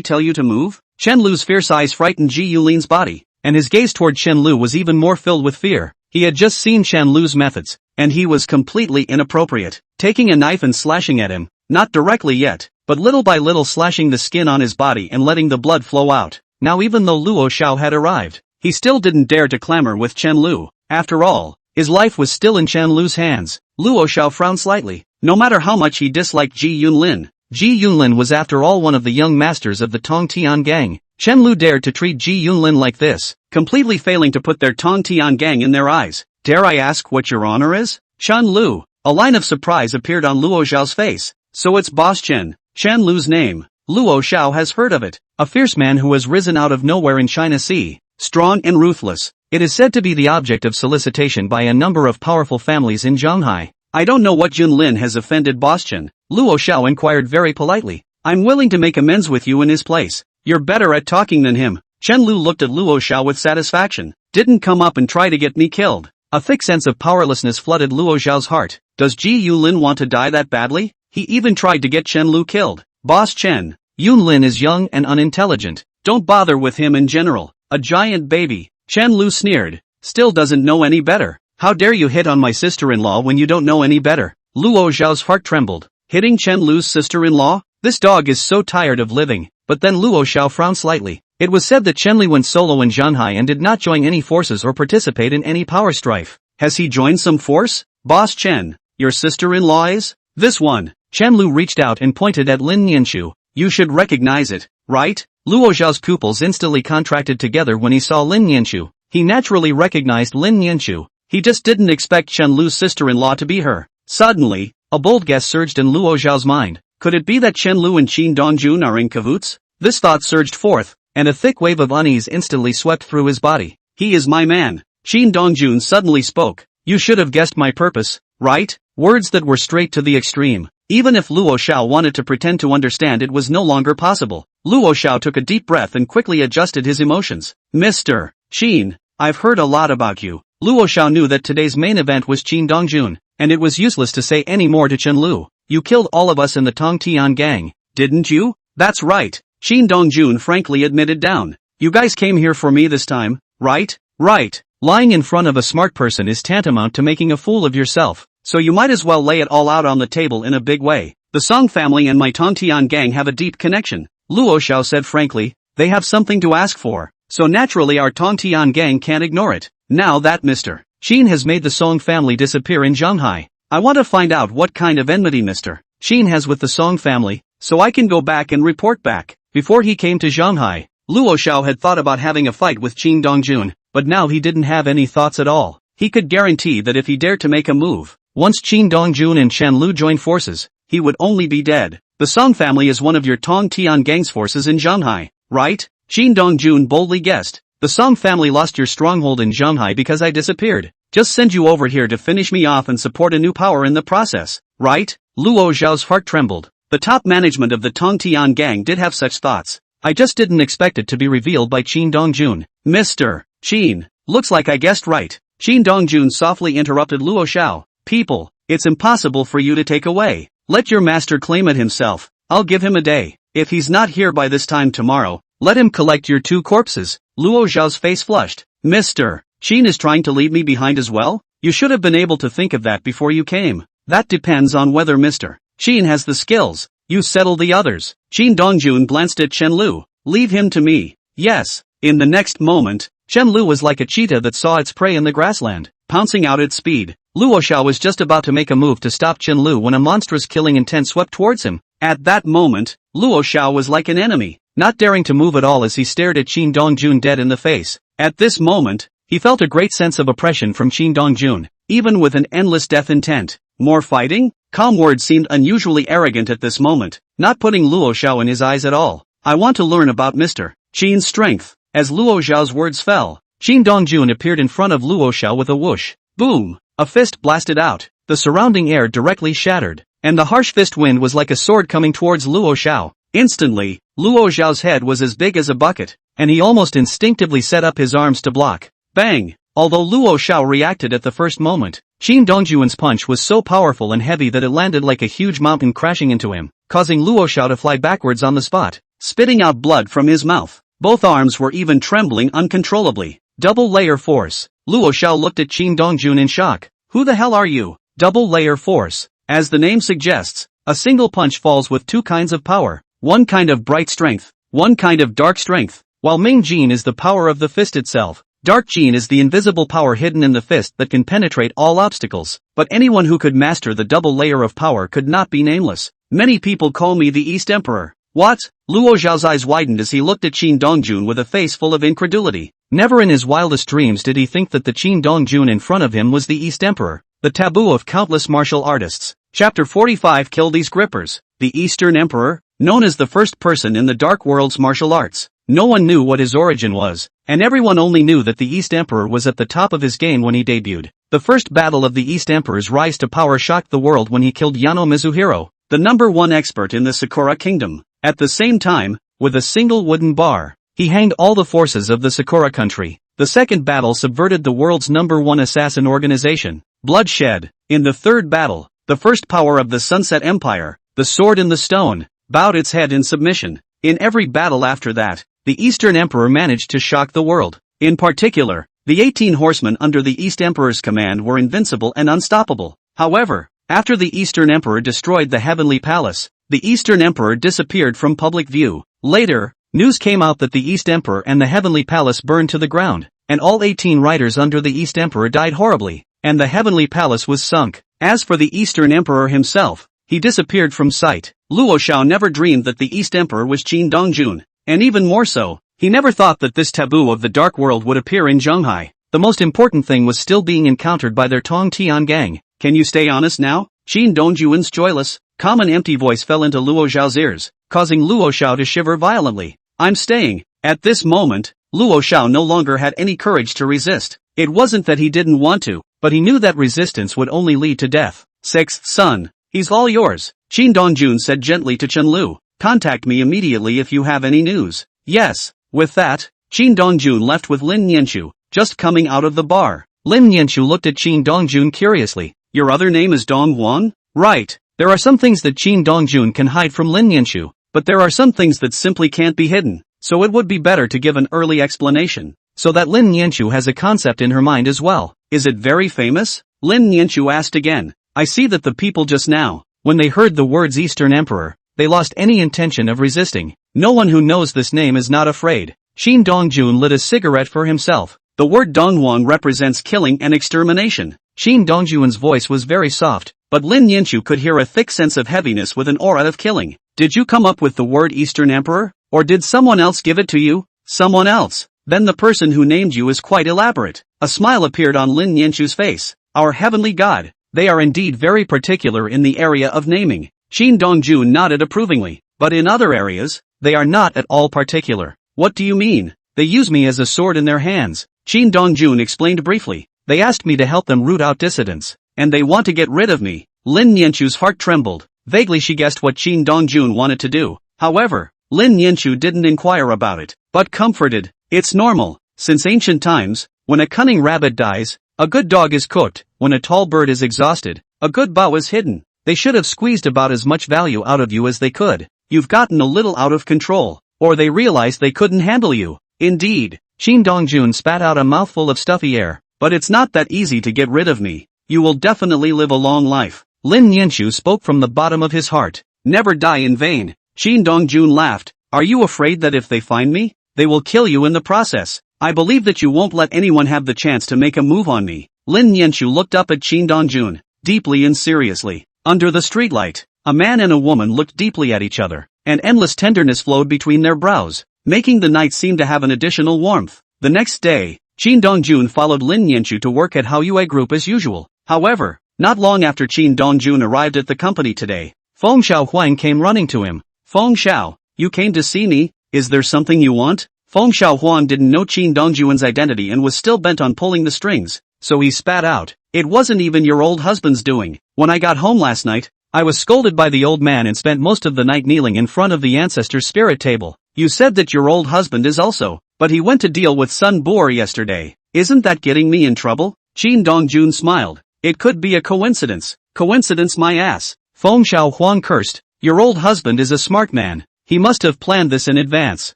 tell you to move? Chen Lu's fierce eyes frightened Ji Yunlin's body, and his gaze toward Chen Lu was even more filled with fear. He had just seen Chen Lu's methods, and he was completely inappropriate, taking a knife and slashing at him, not directly yet, but little by little slashing the skin on his body and letting the blood flow out. Now even though Luo Xiao had arrived, he still didn't dare to clamor with Chen Lu. After all, his life was still in Chen Lu's hands. Luo Xiao frowned slightly. No matter how much he disliked Ji Yunlin, Ji Yunlin was after all one of the young masters of the Tongtian gang. Chen Lu dared to treat Ji Yunlin like this, completely failing to put their Tongtian gang in their eyes. Dare I ask what your honor is? Chen Lu. A line of surprise appeared on Luo Xiao's face. So it's Boss Chen. Chen Lu's name. Luo Xiao has heard of it. A fierce man who has risen out of nowhere in China Sea. Strong and ruthless. It is said to be the object of solicitation by a number of powerful families in Zhanghai. I don't know what Junlin has offended Boss Chen. Luo Xiao inquired very politely. I'm willing to make amends with you in his place. You're better at talking than him. Chen Lu looked at Luo Xiao with satisfaction. Didn't come up and try to get me killed. A thick sense of powerlessness flooded Luo Xiao's heart. Does Ji Yunlin want to die that badly? He even tried to get Chen Lu killed. Boss Chen. Yunlin is young and unintelligent. Don't bother with him in general. A giant baby. Chen Lu sneered. Still doesn't know any better. How dare you hit on my sister-in-law when you don't know any better? Luo Xiao's heart trembled. Hitting Chen Lu's sister-in-law? This dog is so tired of living. But then Luo Xiao frowned slightly. It was said that Chen Li went solo in Zhanghai and did not join any forces or participate in any power strife. Has he joined some force? Boss Chen, your sister-in-law is? This one. Chen Lu reached out and pointed at Lin Nianshu. You should recognize it, right? Luo Xiao's pupils instantly contracted together when he saw Lin Nianshu. He naturally recognized Lin Nianshu. He just didn't expect Chen Lu's sister-in-law to be her. Suddenly, a bold guess surged in Luo Xiao's mind. Could it be that Chen Lu and Qin Dongjun are in cahoots? This thought surged forth, and a thick wave of unease instantly swept through his body. He is my man. Qin Dongjun suddenly spoke. You should have guessed my purpose, right? Words that were straight to the extreme. Even if Luo Xiao wanted to pretend to understand, it was no longer possible. Luo Xiao took a deep breath and quickly adjusted his emotions. Mr. Qin, I've heard a lot about you. Luo Xiao knew that today's main event was Qin Dongjun, and it was useless to say any more to Chen Lu. You killed all of us in the Tongtian gang, didn't you? That's right. Qin Dongjun frankly admitted down. You guys came here for me this time, right? Right. Lying in front of a smart person is tantamount to making a fool of yourself, so you might as well lay it all out on the table in a big way. The Song family and my Tongtian gang have a deep connection, Luo Xiao said frankly. They have something to ask for, so naturally our Tongtian gang can't ignore it. Now that Mr. Qin has made the Song family disappear in Zhanghai, I want to find out what kind of enmity Mr. Qin has with the Song family, so I can go back and report back. Before he came to Zhanghai, Luo Xiao had thought about having a fight with Qin Dongjun, but now he didn't have any thoughts at all. He could guarantee that if he dared to make a move, once Qin Dongjun and Chen Lu joined forces, he would only be dead. The Song family is one of your Tongtian gang's forces in Zhanghai, right? Qin Dongjun boldly guessed. The Song family lost your stronghold in Zhanghai because I disappeared. Just send you over here to finish me off and support a new power in the process, right? Luo Xiao's heart trembled. The top management of the Tongtian gang did have such thoughts. I just didn't expect it to be revealed by Qin Dongjun. Mr. Qin, looks like I guessed right. Qin Dongjun softly interrupted Luo Xiao. People, it's impossible for you to take away. Let your master claim it himself. I'll give him a day. If he's not here by this time tomorrow, let him collect your 2 corpses. Luo Xiao's face flushed. Mr. Qin is trying to leave me behind as well? You should have been able to think of that before you came. That depends on whether Mr. Qin has the skills. You settle the others. Qin Dongjun glanced at Chen Lu. Leave him to me. Yes. In the next moment, Chen Lu was like a cheetah that saw its prey in the grassland, pouncing out at speed. Luo Xiao was just about to make a move to stop Chen Lu when a monstrous killing intent swept towards him. At that moment, Luo Xiao was like an enemy, not daring to move at all as he stared at Qin Dongjun dead in the face. At this moment, he felt a great sense of oppression from Qin Dongjun, even with an endless death intent. More fighting? Calm words seemed unusually arrogant at this moment, not putting Luo Xiao in his eyes at all. I want to learn about Mr. Qin's strength. As Luo Xiao's words fell, Qin Dongjun appeared in front of Luo Xiao with a whoosh. Boom! A fist blasted out. The surrounding air directly shattered, and the harsh fist wind was like a sword coming towards Luo Xiao. Instantly, Luo Xiao's head was as big as a bucket, and he almost instinctively set up his arms to block. Bang! Although Luo Xiao reacted at the first moment, Qin Dongjun's punch was so powerful and heavy that it landed like a huge mountain crashing into him, causing Luo Xiao to fly backwards on the spot, spitting out blood from his mouth. Both arms were even trembling uncontrollably. Double layer force. Luo Xiao looked at Qin Dongjun in shock. Who the hell are you? Double layer force. As the name suggests, a single punch falls with 2 kinds of power. One kind of bright strength, one kind of dark strength. While Ming Jin is the power of the fist itself, Dark Jin is the invisible power hidden in the fist that can penetrate all obstacles. But anyone who could master the double layer of power could not be nameless. Many people call me the East Emperor. What? Luo Xiao's eyes widened as he looked at Qin Dongjun with a face full of incredulity. Never in his wildest dreams did he think that the Qin Dongjun in front of him was the East Emperor, the taboo of countless martial artists. Chapter 45 Kill These Grippers. The Eastern Emperor, known as the first person in the Dark World's martial arts. No one knew what his origin was, and everyone only knew that the East Emperor was at the top of his game when he debuted. The first battle of the East Emperor's rise to power shocked the world when he killed Yano Mizuhiro, the #1 expert in the Sakura Kingdom. At the same time, with a single wooden bar, he hanged all the forces of the Sakura country. The second battle subverted the world's #1 assassin organization, bloodshed. In the third battle, the first power of the Sunset Empire, the Sword in the Stone, bowed its head in submission. In every battle after that, the Eastern Emperor managed to shock the world. In particular, the 18 horsemen under the East Emperor's command were invincible and unstoppable. However, after the Eastern Emperor destroyed the Heavenly Palace, the Eastern Emperor disappeared from public view. Later, news came out that the East Emperor and the Heavenly Palace burned to the ground, and all 18 riders under the East Emperor died horribly, and the Heavenly Palace was sunk. As for the Eastern Emperor himself, he disappeared from sight. Luo Xiao never dreamed that the East Emperor was Qin Dongjun, and even more so, he never thought that this taboo of the Dark World would appear in Zhonghai. The most important thing was still being encountered by their Tong Tian gang. Can you stay honest now? Qin Dongjun's joyless, calm and empty voice fell into Luo Xiao's ears, causing Luo Xiao to shiver violently. I'm staying. At this moment, Luo Xiao no longer had any courage to resist. It wasn't that he didn't want to, but he knew that resistance would only lead to death. Sixth son, he's all yours, Qin Dongjun said gently to Chen Lu. Contact me immediately if you have any news. Yes. With that, Qin Dongjun left with Lin Nianshu, just coming out of the bar. Lin Nianshu looked at Qin Dongjun curiously. Your other name is Dong Huan? Right. There are some things that Qin Dongjun can hide from Lin Nianshu, but there are some things that simply can't be hidden, so it would be better to give an early explanation, so that Lin Nianshu has a concept in her mind as well. Is it very famous? Lin Nianshu asked again. I see that the people just now, when they heard the words Eastern Emperor, they lost any intention of resisting. No one who knows this name is not afraid. Qin Dongjun lit a cigarette for himself. The word Donghuang represents killing and extermination. Qin Dongjun's voice was very soft, but Lin Nianshu could hear a thick sense of heaviness with an aura of killing. Did you come up with the word Eastern Emperor? Or did someone else give it to you? Someone else? Then the person who named you is quite elaborate. A smile appeared on Lin Nianshu's face. Our heavenly god. They are indeed very particular in the area of naming. Qin Dongjun nodded approvingly. But in other areas, they are not at all particular. What do you mean? They use me as a sword in their hands. Qin Dongjun explained briefly. They asked me to help them root out dissidents, and they want to get rid of me. Lin Nianshu's heart trembled. Vaguely she guessed what Qin Dongjun wanted to do. However, Lin Nianshu didn't inquire about it, but comforted. It's normal. Since ancient times, when a cunning rabbit dies, a good dog is cooked. When a tall bird is exhausted, a good bow is hidden. They should have squeezed about as much value out of you as they could. You've gotten a little out of control, or they realized they couldn't handle you. Indeed, Qin Dongjun spat out a mouthful of stuffy air. But it's not that easy to get rid of me. You will definitely live a long life. Lin Nianshu spoke from the bottom of his heart. Never die in vain. Qin Dongjun laughed. Are you afraid that if they find me, they will kill you in the process? I believe that you won't let anyone have the chance to make a move on me. Lin Nianshu looked up at Qin Dongjun, deeply and seriously. Under the streetlight, a man and a woman looked deeply at each other, and endless tenderness flowed between their brows, making the night seem to have an additional warmth. The next day, Qin Dongjun followed Lin Nianshu to work at Haoyue Group as usual. However, not long after Qin Dongjun arrived at the company today, Feng Xiao Huang came running to him. Feng Xiao, you came to see me? Is there something you want? Feng Xiao Huang didn't know Qin Dongjun's identity and was still bent on pulling the strings, so he spat out. It wasn't even your old husband's doing. When I got home last night, I was scolded by the old man and spent most of the night kneeling in front of the ancestor's spirit table. You said that your old husband is also, but he went to deal with Sun Boer yesterday. Isn't that getting me in trouble? Qin Dongjun smiled. It could be a coincidence. Coincidence my ass. Feng Xiao Huang cursed. Your old husband is a smart man. He must have planned this in advance.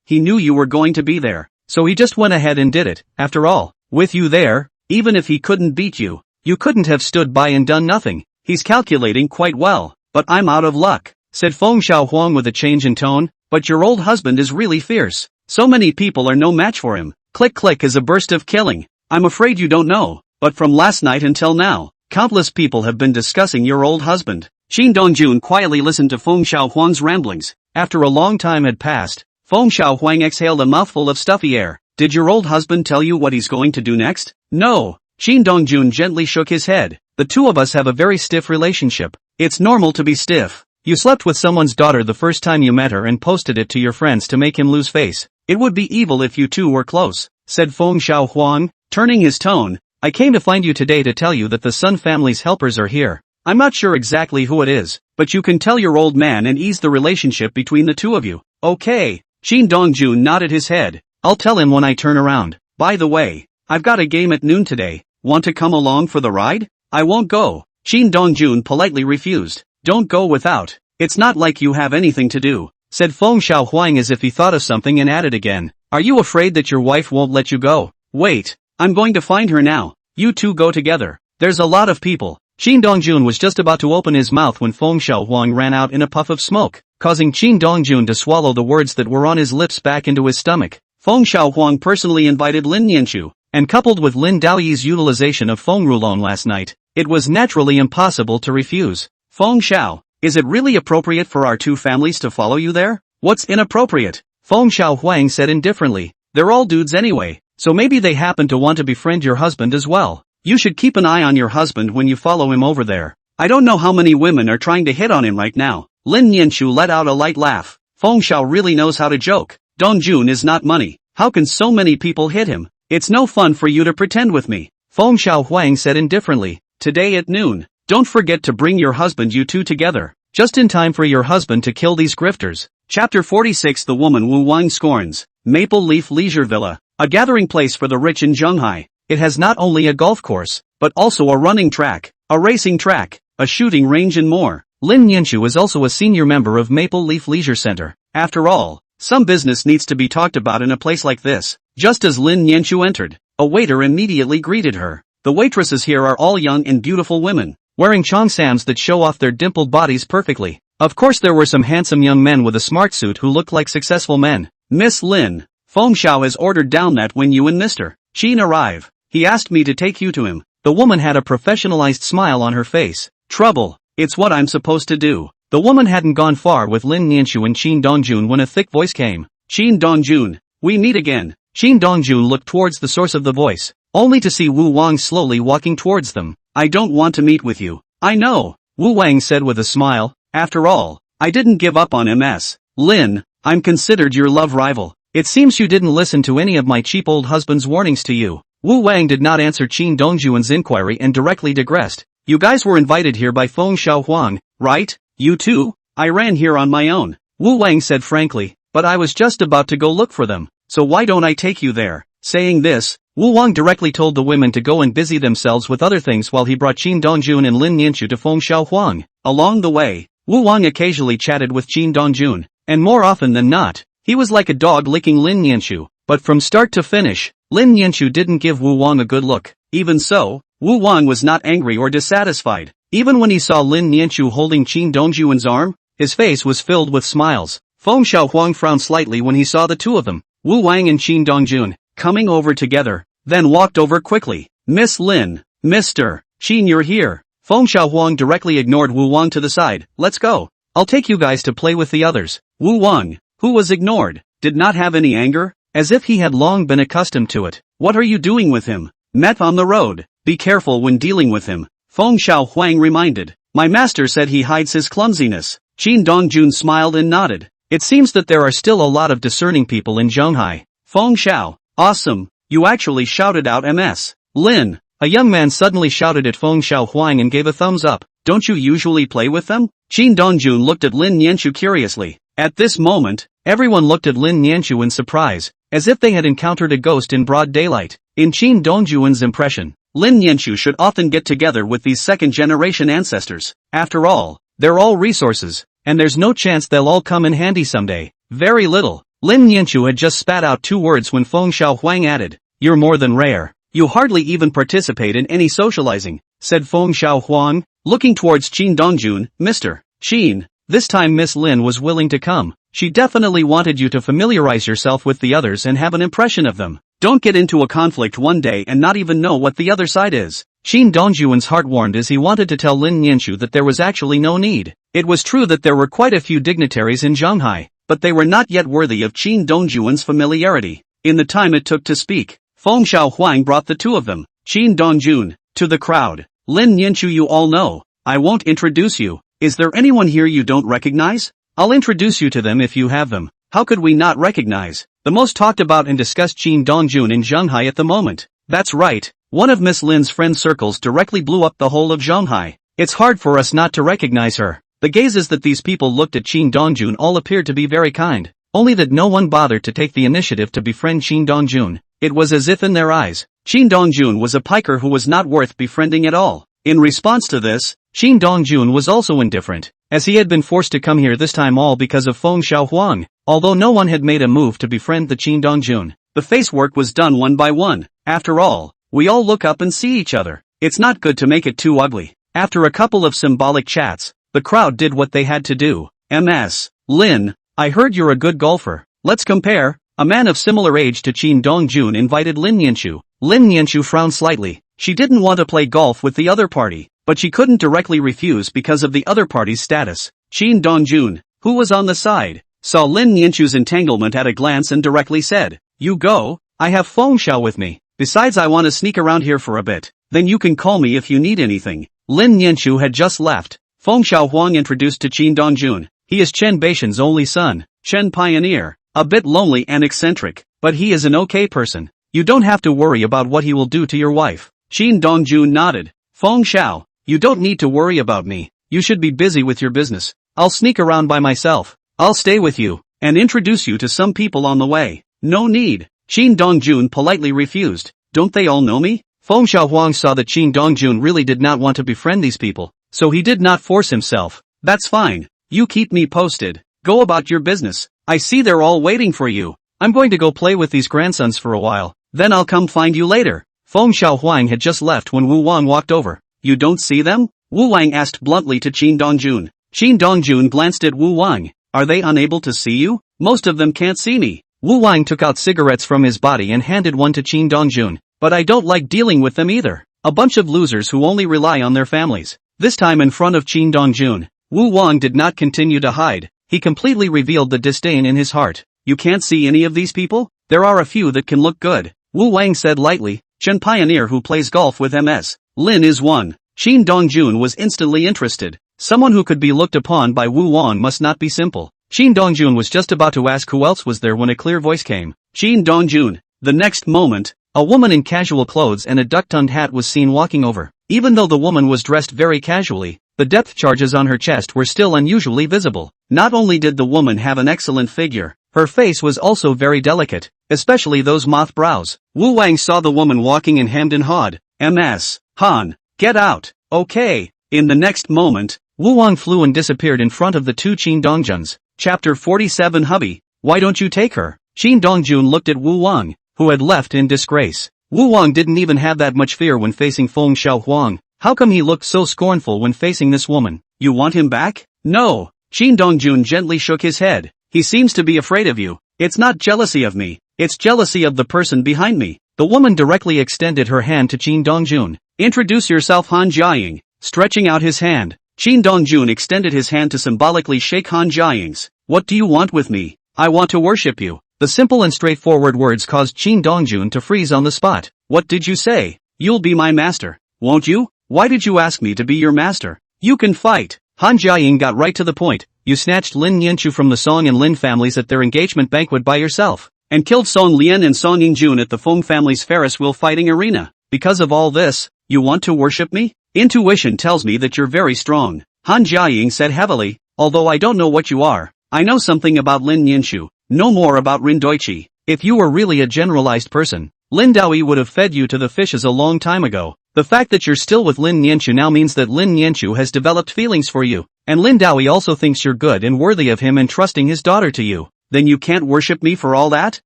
He knew you were going to be there, so he just went ahead and did it. After all, with you there, even if he couldn't beat you, you couldn't have stood by and done nothing. He's calculating quite well. But I'm out of luck, said Feng Xiao Huang with a change in tone. But your old husband is really fierce. So many people are no match for him. Click click is a burst of killing. I'm afraid you don't know, but from last night until now, countless people have been discussing your old husband. Qin Dongjun quietly listened to Feng Xiaohuang's ramblings. After a long time had passed, Feng Xiaohuang exhaled a mouthful of stuffy air. Did your old husband tell you what he's going to do next? No. Qin Dongjun gently shook his head. The two of us have a very stiff relationship. It's normal to be stiff. You slept with someone's daughter the first time you met her and posted it to your friends to make him lose face. It would be evil if you two were close, said Feng Xiaohuang, turning his tone. I came to find you today to tell you that the Sun family's helpers are here. I'm not sure exactly who it is, but you can tell your old man and ease the relationship between the two of you. Okay. Qin Dongjun nodded his head. I'll tell him when I turn around. By the way, I've got a game at noon today. Want to come along for the ride? I won't go. Qin Dongjun politely refused. Don't go without. It's not like you have anything to do, said Feng Xiaohuang as if he thought of something and added again. Are you afraid that your wife won't let you go? Wait. I'm going to find her now. You two go together. There's a lot of people. Qin Dongjun was just about to open his mouth when Feng Xiaohuang ran out in a puff of smoke, causing Qin Dongjun to swallow the words that were on his lips back into his stomach. Feng Xiaohuang personally invited Lin Nianchu, and coupled with Lin Daoyi's utilization of Feng Rulon last night, it was naturally impossible to refuse. Feng Xiao, is it really appropriate for our two families to follow you there? What's inappropriate? Feng Xiaohuang said indifferently. They're all dudes anyway, so maybe they happen to want to befriend your husband as well. You should keep an eye on your husband when you follow him over there. I don't know how many women are trying to hit on him right now. Lin Nianchu let out a light laugh. Feng Xiao really knows how to joke. Dongjun is not money. How can so many people hit him? It's no fun for you to pretend with me. Feng Xiaohuang said indifferently. Today at noon. Don't forget to bring your husband, you two together. Just in time for your husband to kill these grifters. Chapter 46. The woman Wu Wang scorns. Maple Leaf Leisure Villa. A gathering place for the rich in Zhonghai. It has not only a golf course, but also a running track, a racing track, a shooting range and more. Lin Nianchu is also a senior member of Maple Leaf Leisure Center. After all, some business needs to be talked about in a place like this. Just as Lin Nianchu entered, a waiter immediately greeted her. The waitresses here are all young and beautiful women, wearing cheongsams that show off their dimpled bodies perfectly. Of course there were some handsome young men with a smart suit who looked like successful men. Miss Lin, Feng Xiao has ordered down that when you and Mr. Qin arrive, he asked me to take you to him. The woman had a professionalized smile on her face. Trouble, it's what I'm supposed to do. The woman hadn't gone far with Lin Nianchu and Qin Dongjun when a thick voice came. Qin Dongjun, we meet again. Qin Dongjun looked towards the source of the voice, only to see Wu Wang slowly walking towards them. I don't want to meet with you. I know, Wu Wang said with a smile. After all, I didn't give up on MS. Lin, I'm considered your love rival. It seems you didn't listen to any of my cheap old husband's warnings to you. Wu Wang did not answer Qin Dongjun's inquiry and directly digressed. You guys were invited here by Feng Xiaohuang, right? You too? I ran here on my own, Wu Wang said frankly, but I was just about to go look for them, so why don't I take you there? Saying this, Wu Wang directly told the women to go and busy themselves with other things while he brought Qin Dongjun and Lin Nianchu to Feng Xiaohuang. Along the way, Wu Wang occasionally chatted with Qin Dongjun, and more often than not, he was like a dog licking Lin Nianchu, but from start to finish, Lin Nianchu didn't give Wu Wang a good look. Even so, Wu Wang was not angry or dissatisfied. Even when he saw Lin Nianchu holding Qin Dongjun's arm, his face was filled with smiles. Feng Xiaohuang frowned slightly when he saw the two of them, Wu Wang and Qin Dongjun, coming over together, then walked over quickly. Miss Lin, Mr. Qin, you're here. Feng Xiaohuang directly ignored Wu Wang to the side. Let's go. I'll take you guys to play with the others. Wu Wang, who was ignored, did not have any anger, as if he had long been accustomed to it. What are you doing with him? Met on the road. Be careful when dealing with him, Feng Xiaohuang reminded. My master said he hides his clumsiness. Qin Dongjun smiled and nodded. It seems that there are still a lot of discerning people in Zhonghai. Feng Xiao, awesome, you actually shouted out MS. Lin, a young man suddenly shouted at Feng Xiaohuang and gave a thumbs up. Don't you usually play with them? Qin Dongjun looked at Lin Nianchu curiously. At this moment, everyone looked at Lin Nianchu in surprise, as if they had encountered a ghost in broad daylight. In Qin Dongjun's impression, Lin Nianchu should often get together with these second-generation ancestors. After all, they're all resources, and there's no chance they'll all come in handy someday. Very little. Lin Nianchu had just spat out 2 words when Feng Xiaohuang added, You're more than rare. You hardly even participate in any socializing, said Feng Xiaohuang, looking towards Qin Dongjun. Mr. Qin, this time Miss Lin was willing to come. She definitely wanted you to familiarize yourself with the others and have an impression of them. Don't get into a conflict one day and not even know what the other side is. Shin Dongjuan's heart warmed as he wanted to tell Lin Nianchu that there was actually no need. It was true that there were quite a few dignitaries in Shanghai, but they were not yet worthy of Shin Dongjuan's familiarity. In the time it took to speak, Feng Xiaohuang brought the two of them, Shin Dongjun, to the crowd. Lin Nianchu, you all know. I won't introduce you. Is there anyone here you don't recognize? I'll introduce you to them if you have them. How could we not recognize the most talked about and discussed Shin Dongjun in Shanghai at the moment? That's right. One of Miss Lin's friend circles directly blew up the whole of Shanghai. It's hard for us not to recognize her. The gazes that these people looked at Shin Dongjun all appeared to be very kind. Only that no one bothered to take the initiative to befriend Shin Dongjun. It was as if in their eyes, Shin Dongjun was a piker who was not worth befriending at all. In response to this, Shin Dongjun was also indifferent, as he had been forced to come here this time all because of Feng Xiaohuang. Although no one had made a move to befriend the Shin Dongjun, the face work was done one by one. After all, we all look up and see each other. It's not good to make it too ugly. After a couple of symbolic chats, the crowd did what they had to do. Ms. Lin, I heard you're a good golfer. Let's compare. A man of similar age to Shin Dongjun invited Lin Nianchu. Lin Nianchu frowned slightly. She didn't want to play golf with the other party, but she couldn't directly refuse because of the other party's status. Shin Dongjun, who was on the side, saw Lin Nianchu's entanglement at a glance and directly said, "You go, I have Feng Xiao with me. Besides, I want to sneak around here for a bit. Then you can call me if you need anything." Lin Nianchu had just left. Feng Xiaohuang introduced to Shin Dongjun. He is Chen Baishan's only son, Chen Pioneer. A bit lonely and eccentric, but he is an okay person. You don't have to worry about what he will do to your wife. Shin Dongjun nodded. Feng Xiao, you don't need to worry about me. You should be busy with your business. I'll sneak around by myself. I'll stay with you, and introduce you to some people on the way. No need. Shin Dongjun politely refused. Don't they all know me? Feng Xiaohuang saw that Shin Dongjun really did not want to befriend these people, so he did not force himself. That's fine. You keep me posted. Go about your business. I see they're all waiting for you. I'm going to go play with these grandsons for a while, then I'll come find you later. Feng Xiaohuang had just left when Wu Wang walked over. You don't see them? Wu Wang asked bluntly to Shin Dongjun. Shin Dongjun glanced at Wu Wang. Are they unable to see you? Most of them can't see me. Wu Wang took out cigarettes from his body and handed one to Shin Dongjun. But I don't like dealing with them either. A bunch of losers who only rely on their families. This time in front of Shin Dongjun, Wu Wang did not continue to hide. He completely revealed the disdain in his heart. You can't see any of these people? There are a few that can look good. Wu Wang said lightly. Chen Pioneer who plays golf with Ms. Lin is one. Shin Dongjun was instantly interested. Someone who could be looked upon by Wu Wang must not be simple. Shin Dongjun was just about to ask who else was there when a clear voice came. Shin Dongjun. The next moment, a woman in casual clothes and a duck-tongued hat was seen walking over. Even though the woman was dressed very casually, the depth charges on her chest were still unusually visible. Not only did the woman have an excellent figure, her face was also very delicate, especially those moth brows. Wu Wang saw the woman walking and hemmed and hawed. Ms. Han, get out. Okay. In the next moment, Wu Wang flew and disappeared in front of the two Shin Dongjuns. Chapter 47 Hubby, why don't you take her? Shin Dongjun looked at Wu Wang, who had left in disgrace. Wu Wang didn't even have that much fear when facing Feng Xiaohuang. How come he looked so scornful when facing this woman? You want him back? No. Shin Dongjun gently shook his head. He seems to be afraid of you. It's not jealousy of me. It's jealousy of the person behind me. The woman directly extended her hand to Shin Dongjun. Introduce yourself, Han Jiaying. Stretching out his hand, Shin Dongjun extended his hand to symbolically shake Han Jiaying's. What do you want with me? I want to worship you. The simple and straightforward words caused Shin Dongjun to freeze on the spot. What did you say? You'll be my master, won't you? Why did you ask me to be your master? You can fight. Han Jiaying got right to the point. You snatched Lin Nianchu from the Song and Lin families at their engagement banquet by yourself, and killed Song Lian and Song Yingjun at the Feng family's Ferris wheel fighting arena. Because of all this, you want to worship me? Intuition tells me that you're very strong. Han Jiaying said heavily. Although I don't know what you are, I know something about Lin Nianchu. No more about Rin Doichi. If you were really a generalized person, Lin Daoi would have fed you to the fishes a long time ago. The fact that you're still with Lin Nianchu now means that Lin Nianchu has developed feelings for you, and Lin Daoi also thinks you're good and worthy of him entrusting his daughter to you. Then you can't worship me for all that?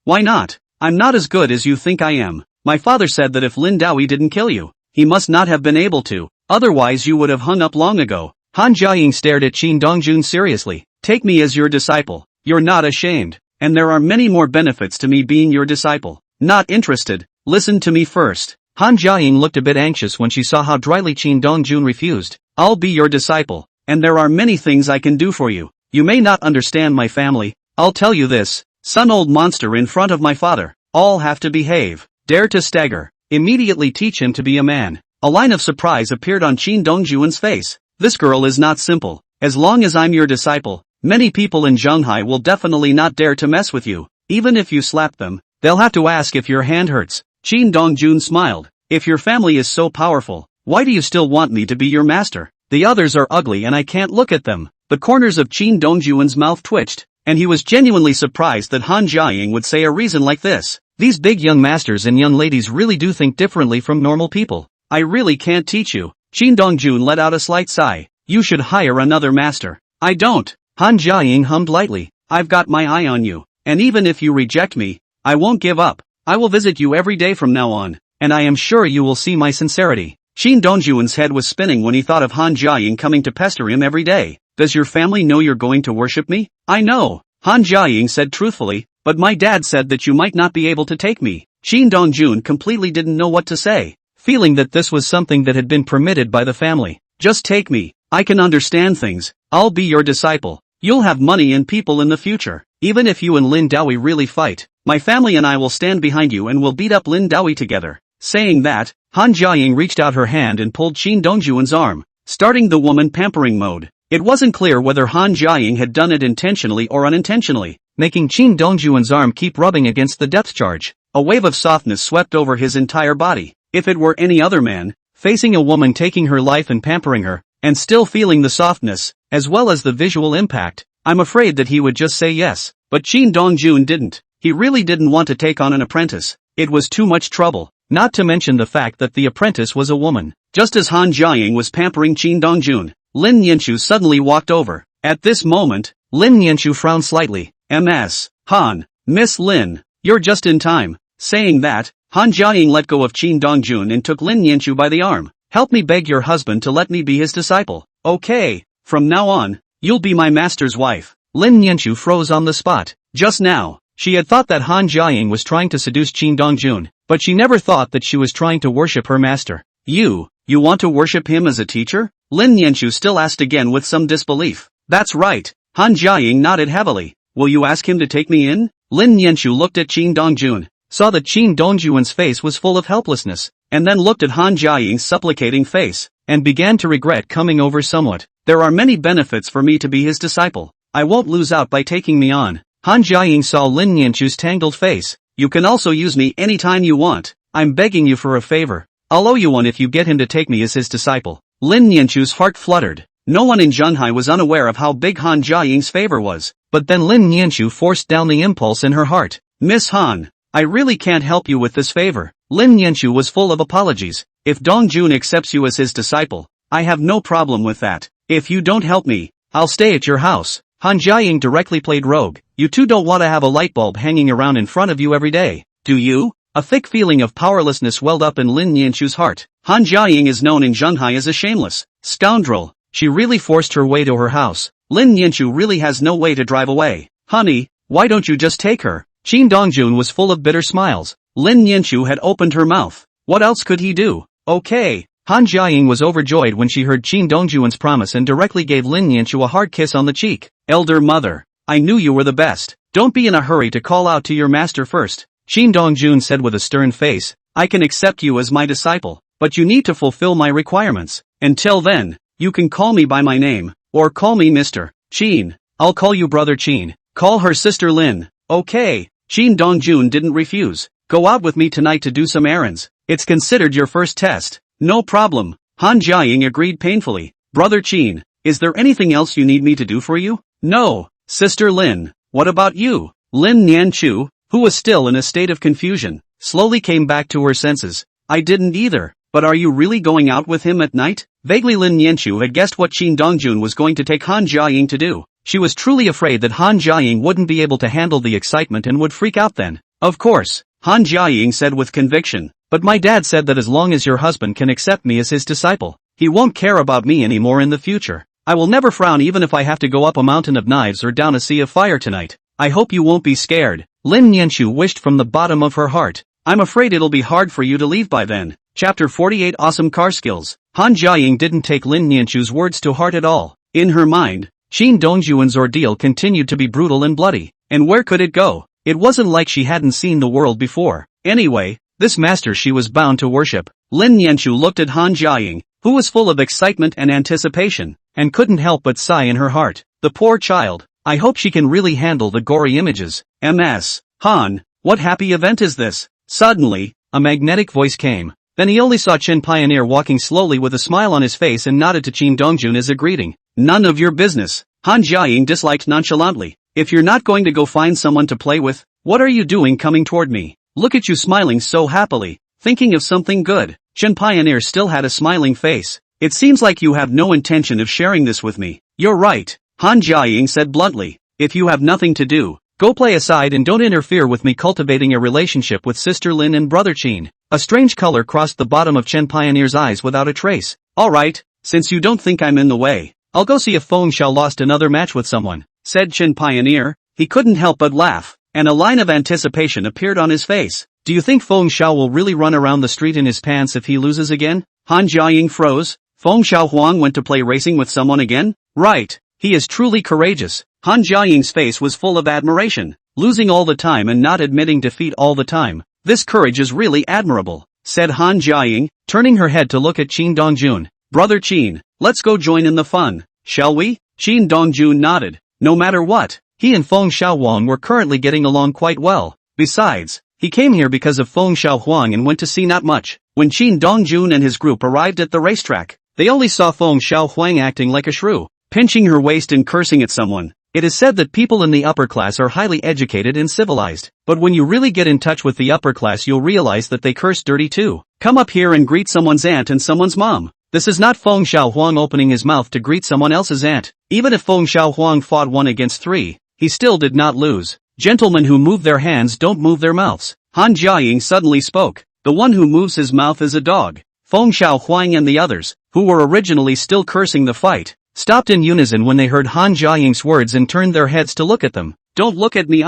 Why not? I'm not as good as you think I am. My father said that if Lin Daoi didn't kill you, he must not have been able to, otherwise you would have hung up long ago. Han Jiaying stared at Shin Dongjun seriously. Take me as your disciple. You're not ashamed. And there are many more benefits to me being your disciple. Not interested. Listen to me first. Han Jiaying looked a bit anxious when she saw how dryly Qin Dongjun refused. I'll be your disciple, and there are many things I can do for you. You may not understand my family. I'll tell you this. Son, old monster in front of my father. All have to behave. Dare to stagger. Immediately teach him to be a man. A line of surprise appeared on Qin Dongjun's face. This girl is not simple. As long as I'm your disciple, many people in Zhenghai will definitely not dare to mess with you. Even if you slap them, they'll have to ask if your hand hurts. Qin Dongjun smiled. If your family is so powerful, why do you still want me to be your master? The others are ugly and I can't look at them. The corners of Qin Dongjun's mouth twitched, and he was genuinely surprised that Han Jiaying would say a reason like this. These big young masters and young ladies really do think differently from normal people. I really can't teach you. Qin Dongjun let out a slight sigh. You should hire another master. I don't. Han Jiaying hummed lightly. I've got my eye on you, and even if you reject me, I won't give up. I will visit you every day from now on, and I am sure you will see my sincerity. Qin Dongjun's head was spinning when he thought of Han Jiaying coming to pester him every day. Does your family know you're going to worship me? I know. Han Jiaying said truthfully, but my dad said that you might not be able to take me. Qin Dongjun completely didn't know what to say, feeling that this was something that had been permitted by the family. Just take me. I can understand things. I'll be your disciple. You'll have money and people in the future. Even if you and Lin Daoi really fight, my family and I will stand behind you and will beat up Lin Daoi together. Saying that, Han Jiaying reached out her hand and pulled Qin Dongjun's arm, starting the woman pampering mode. It wasn't clear whether Han Jiaying had done it intentionally or unintentionally, making Qin Dongjun's arm keep rubbing against the depth charge. A wave of softness swept over his entire body. If it were any other man, facing a woman taking her life and pampering her, and still feeling the softness, as well as the visual impact, I'm afraid that he would just say yes. But Qin Dongjun didn't. He really didn't want to take on an apprentice. It was too much trouble, not to mention the fact that the apprentice was a woman. Just as Han Jiaying was pampering Qin Dongjun, Lin Yanchu suddenly walked over. At this moment, Lin Yanchu frowned slightly. Han, Miss Lin, you're just in time. Saying that, Han Jiaying let go of Qin Dongjun and took Lin Yanchu by the arm. Help me beg your husband to let me be his disciple. Okay, from now on, you'll be my master's wife. Lin Yanchu froze on the spot. Just now, she had thought that Han Jiaying was trying to seduce Qin Dongjun, but she never thought that she was trying to worship her master. You want to worship him as a teacher? Lin Yanchu still asked again with some disbelief. That's right. Han Jiaying nodded heavily. Will you ask him to take me in? Lin Yanchu looked at Qin Dongjun, saw that Qin Dongjun's face was full of helplessness, and then looked at Han Jiaying's supplicating face, and began to regret coming over somewhat. There are many benefits for me to be his disciple. I won't lose out by taking me on. Han Jiaying saw Lin Yanchu's tangled face. You can also use me anytime you want. I'm begging you for a favor. I'll owe you one if you get him to take me as his disciple. Lin Yanchu's heart fluttered. No one in Zhenghai was unaware of how big Han Jiaying's favor was, but then Lin Yanchu forced down the impulse in her heart. Miss Han, I really can't help you with this favor. Lin Yanchu was full of apologies. If Dongjun accepts you as his disciple, I have no problem with that. If you don't help me, I'll stay at your house. Han Jiaying directly played rogue. You two don't want to have a light bulb hanging around in front of you every day, do you? A thick feeling of powerlessness welled up in Lin Yanchu's heart. Han Jiaying is known in Zhenghai as a shameless scoundrel. She really forced her way to her house. Lin Yanchu really has no way to drive away. Honey, why don't you just take her? Qin Dongjun was full of bitter smiles. Lin Yanchu had opened her mouth. What else could he do? Okay. Han Jiaying was overjoyed when she heard Qin Dongjun's promise and directly gave Lin Yanchu a hard kiss on the cheek. Elder mother, I knew you were the best. Don't be in a hurry to call out to your master first. Qin Dongjun said with a stern face. I can accept you as my disciple, but you need to fulfill my requirements. Until then, you can call me by my name, or call me Mr. Qin. I'll call you Brother Qin. Call her Sister Lin. Okay. Qin Dongjun didn't refuse. Go out with me tonight to do some errands. It's considered your first test. No problem. Han Jiaying agreed painfully. Brother Qin, is there anything else you need me to do for you? No. Sister Lin, what about you? Lin Yanchu, who was still in a state of confusion, slowly came back to her senses. I didn't either. But are you really going out with him at night? Vaguely Lin Yanchu had guessed what Qin Dongjun was going to take Han Jiaying to do. She was truly afraid that Han Jiaying wouldn't be able to handle the excitement and would freak out then. Of course, Han Jiaying said with conviction. But my dad said that as long as your husband can accept me as his disciple, he won't care about me anymore in the future. I will never frown even if I have to go up a mountain of knives or down a sea of fire tonight. I hope you won't be scared. Lin Nianchu wished from the bottom of her heart. I'm afraid it'll be hard for you to leave by then. Chapter 48 Awesome Car Skills. Han Jiaying didn't take Lin Nianchu's words to heart at all. In her mind, Qin Dongjuan's ordeal continued to be brutal and bloody. And where could it go? It wasn't like she hadn't seen the world before. Anyway, this master she was bound to worship. Lin Nianchu looked at Han Jiaying, who was full of excitement and anticipation, and couldn't help but sigh in her heart. The poor child. I hope she can really handle the gory images. MS. Han, what happy event is this? Suddenly, a magnetic voice came. Then he only saw Qin Pioneer walking slowly with a smile on his face and nodded to Qin Dongjun as a greeting. None of your business. Han Jiaying disliked nonchalantly. If you're not going to go find someone to play with, what are you doing coming toward me? Look at you smiling so happily, thinking of something good. Qin Pioneer still had a smiling face. It seems like you have no intention of sharing this with me. You're right, Han Jiaying said bluntly. If you have nothing to do, go play aside and don't interfere with me cultivating a relationship with Sister Lin and Brother Qin. A strange color crossed the bottom of Qin Pioneer's eyes without a trace. Alright, since you don't think I'm in the way, I'll go see if Feng Xiao lost another match with someone, said Qin Pioneer. He couldn't help but laugh, and a line of anticipation appeared on his face. Do you think Feng Xiao will really run around the street in his pants if he loses again? Han Jiaying froze. Feng Xiao Huang went to play racing with someone again? Right, he is truly courageous. Han Jiaying's face was full of admiration. Losing all the time and not admitting defeat all the time. This courage is really admirable, said Han Jiaying, turning her head to look at Qin Dongjun. Brother Qin, let's go join in the fun, shall we? Qin Dongjun nodded. No matter what, he and Feng Xiaohuang were currently getting along quite well. Besides, he came here because of Feng Xiaohuang and went to see not much. When Qin Dongjun and his group arrived at the racetrack, they only saw Feng Xiaohuang acting like a shrew, pinching her waist and cursing at someone. It is said that people in the upper class are highly educated and civilized, but when you really get in touch with the upper class you'll realize that they curse dirty too. Come up here and greet someone's aunt and someone's mom. This is not Feng Xiaohuang opening his mouth to greet someone else's aunt. Even if Feng Xiaohuang fought 1 against 3, he still did not lose. Gentlemen who move their hands don't move their mouths. Han Jiaying suddenly spoke. The one who moves his mouth is a dog. Feng Xiaohuang and the others, who were originally still cursing the fight, stopped in unison when they heard Han Jiaying's words and turned their heads to look at them. Don't look at me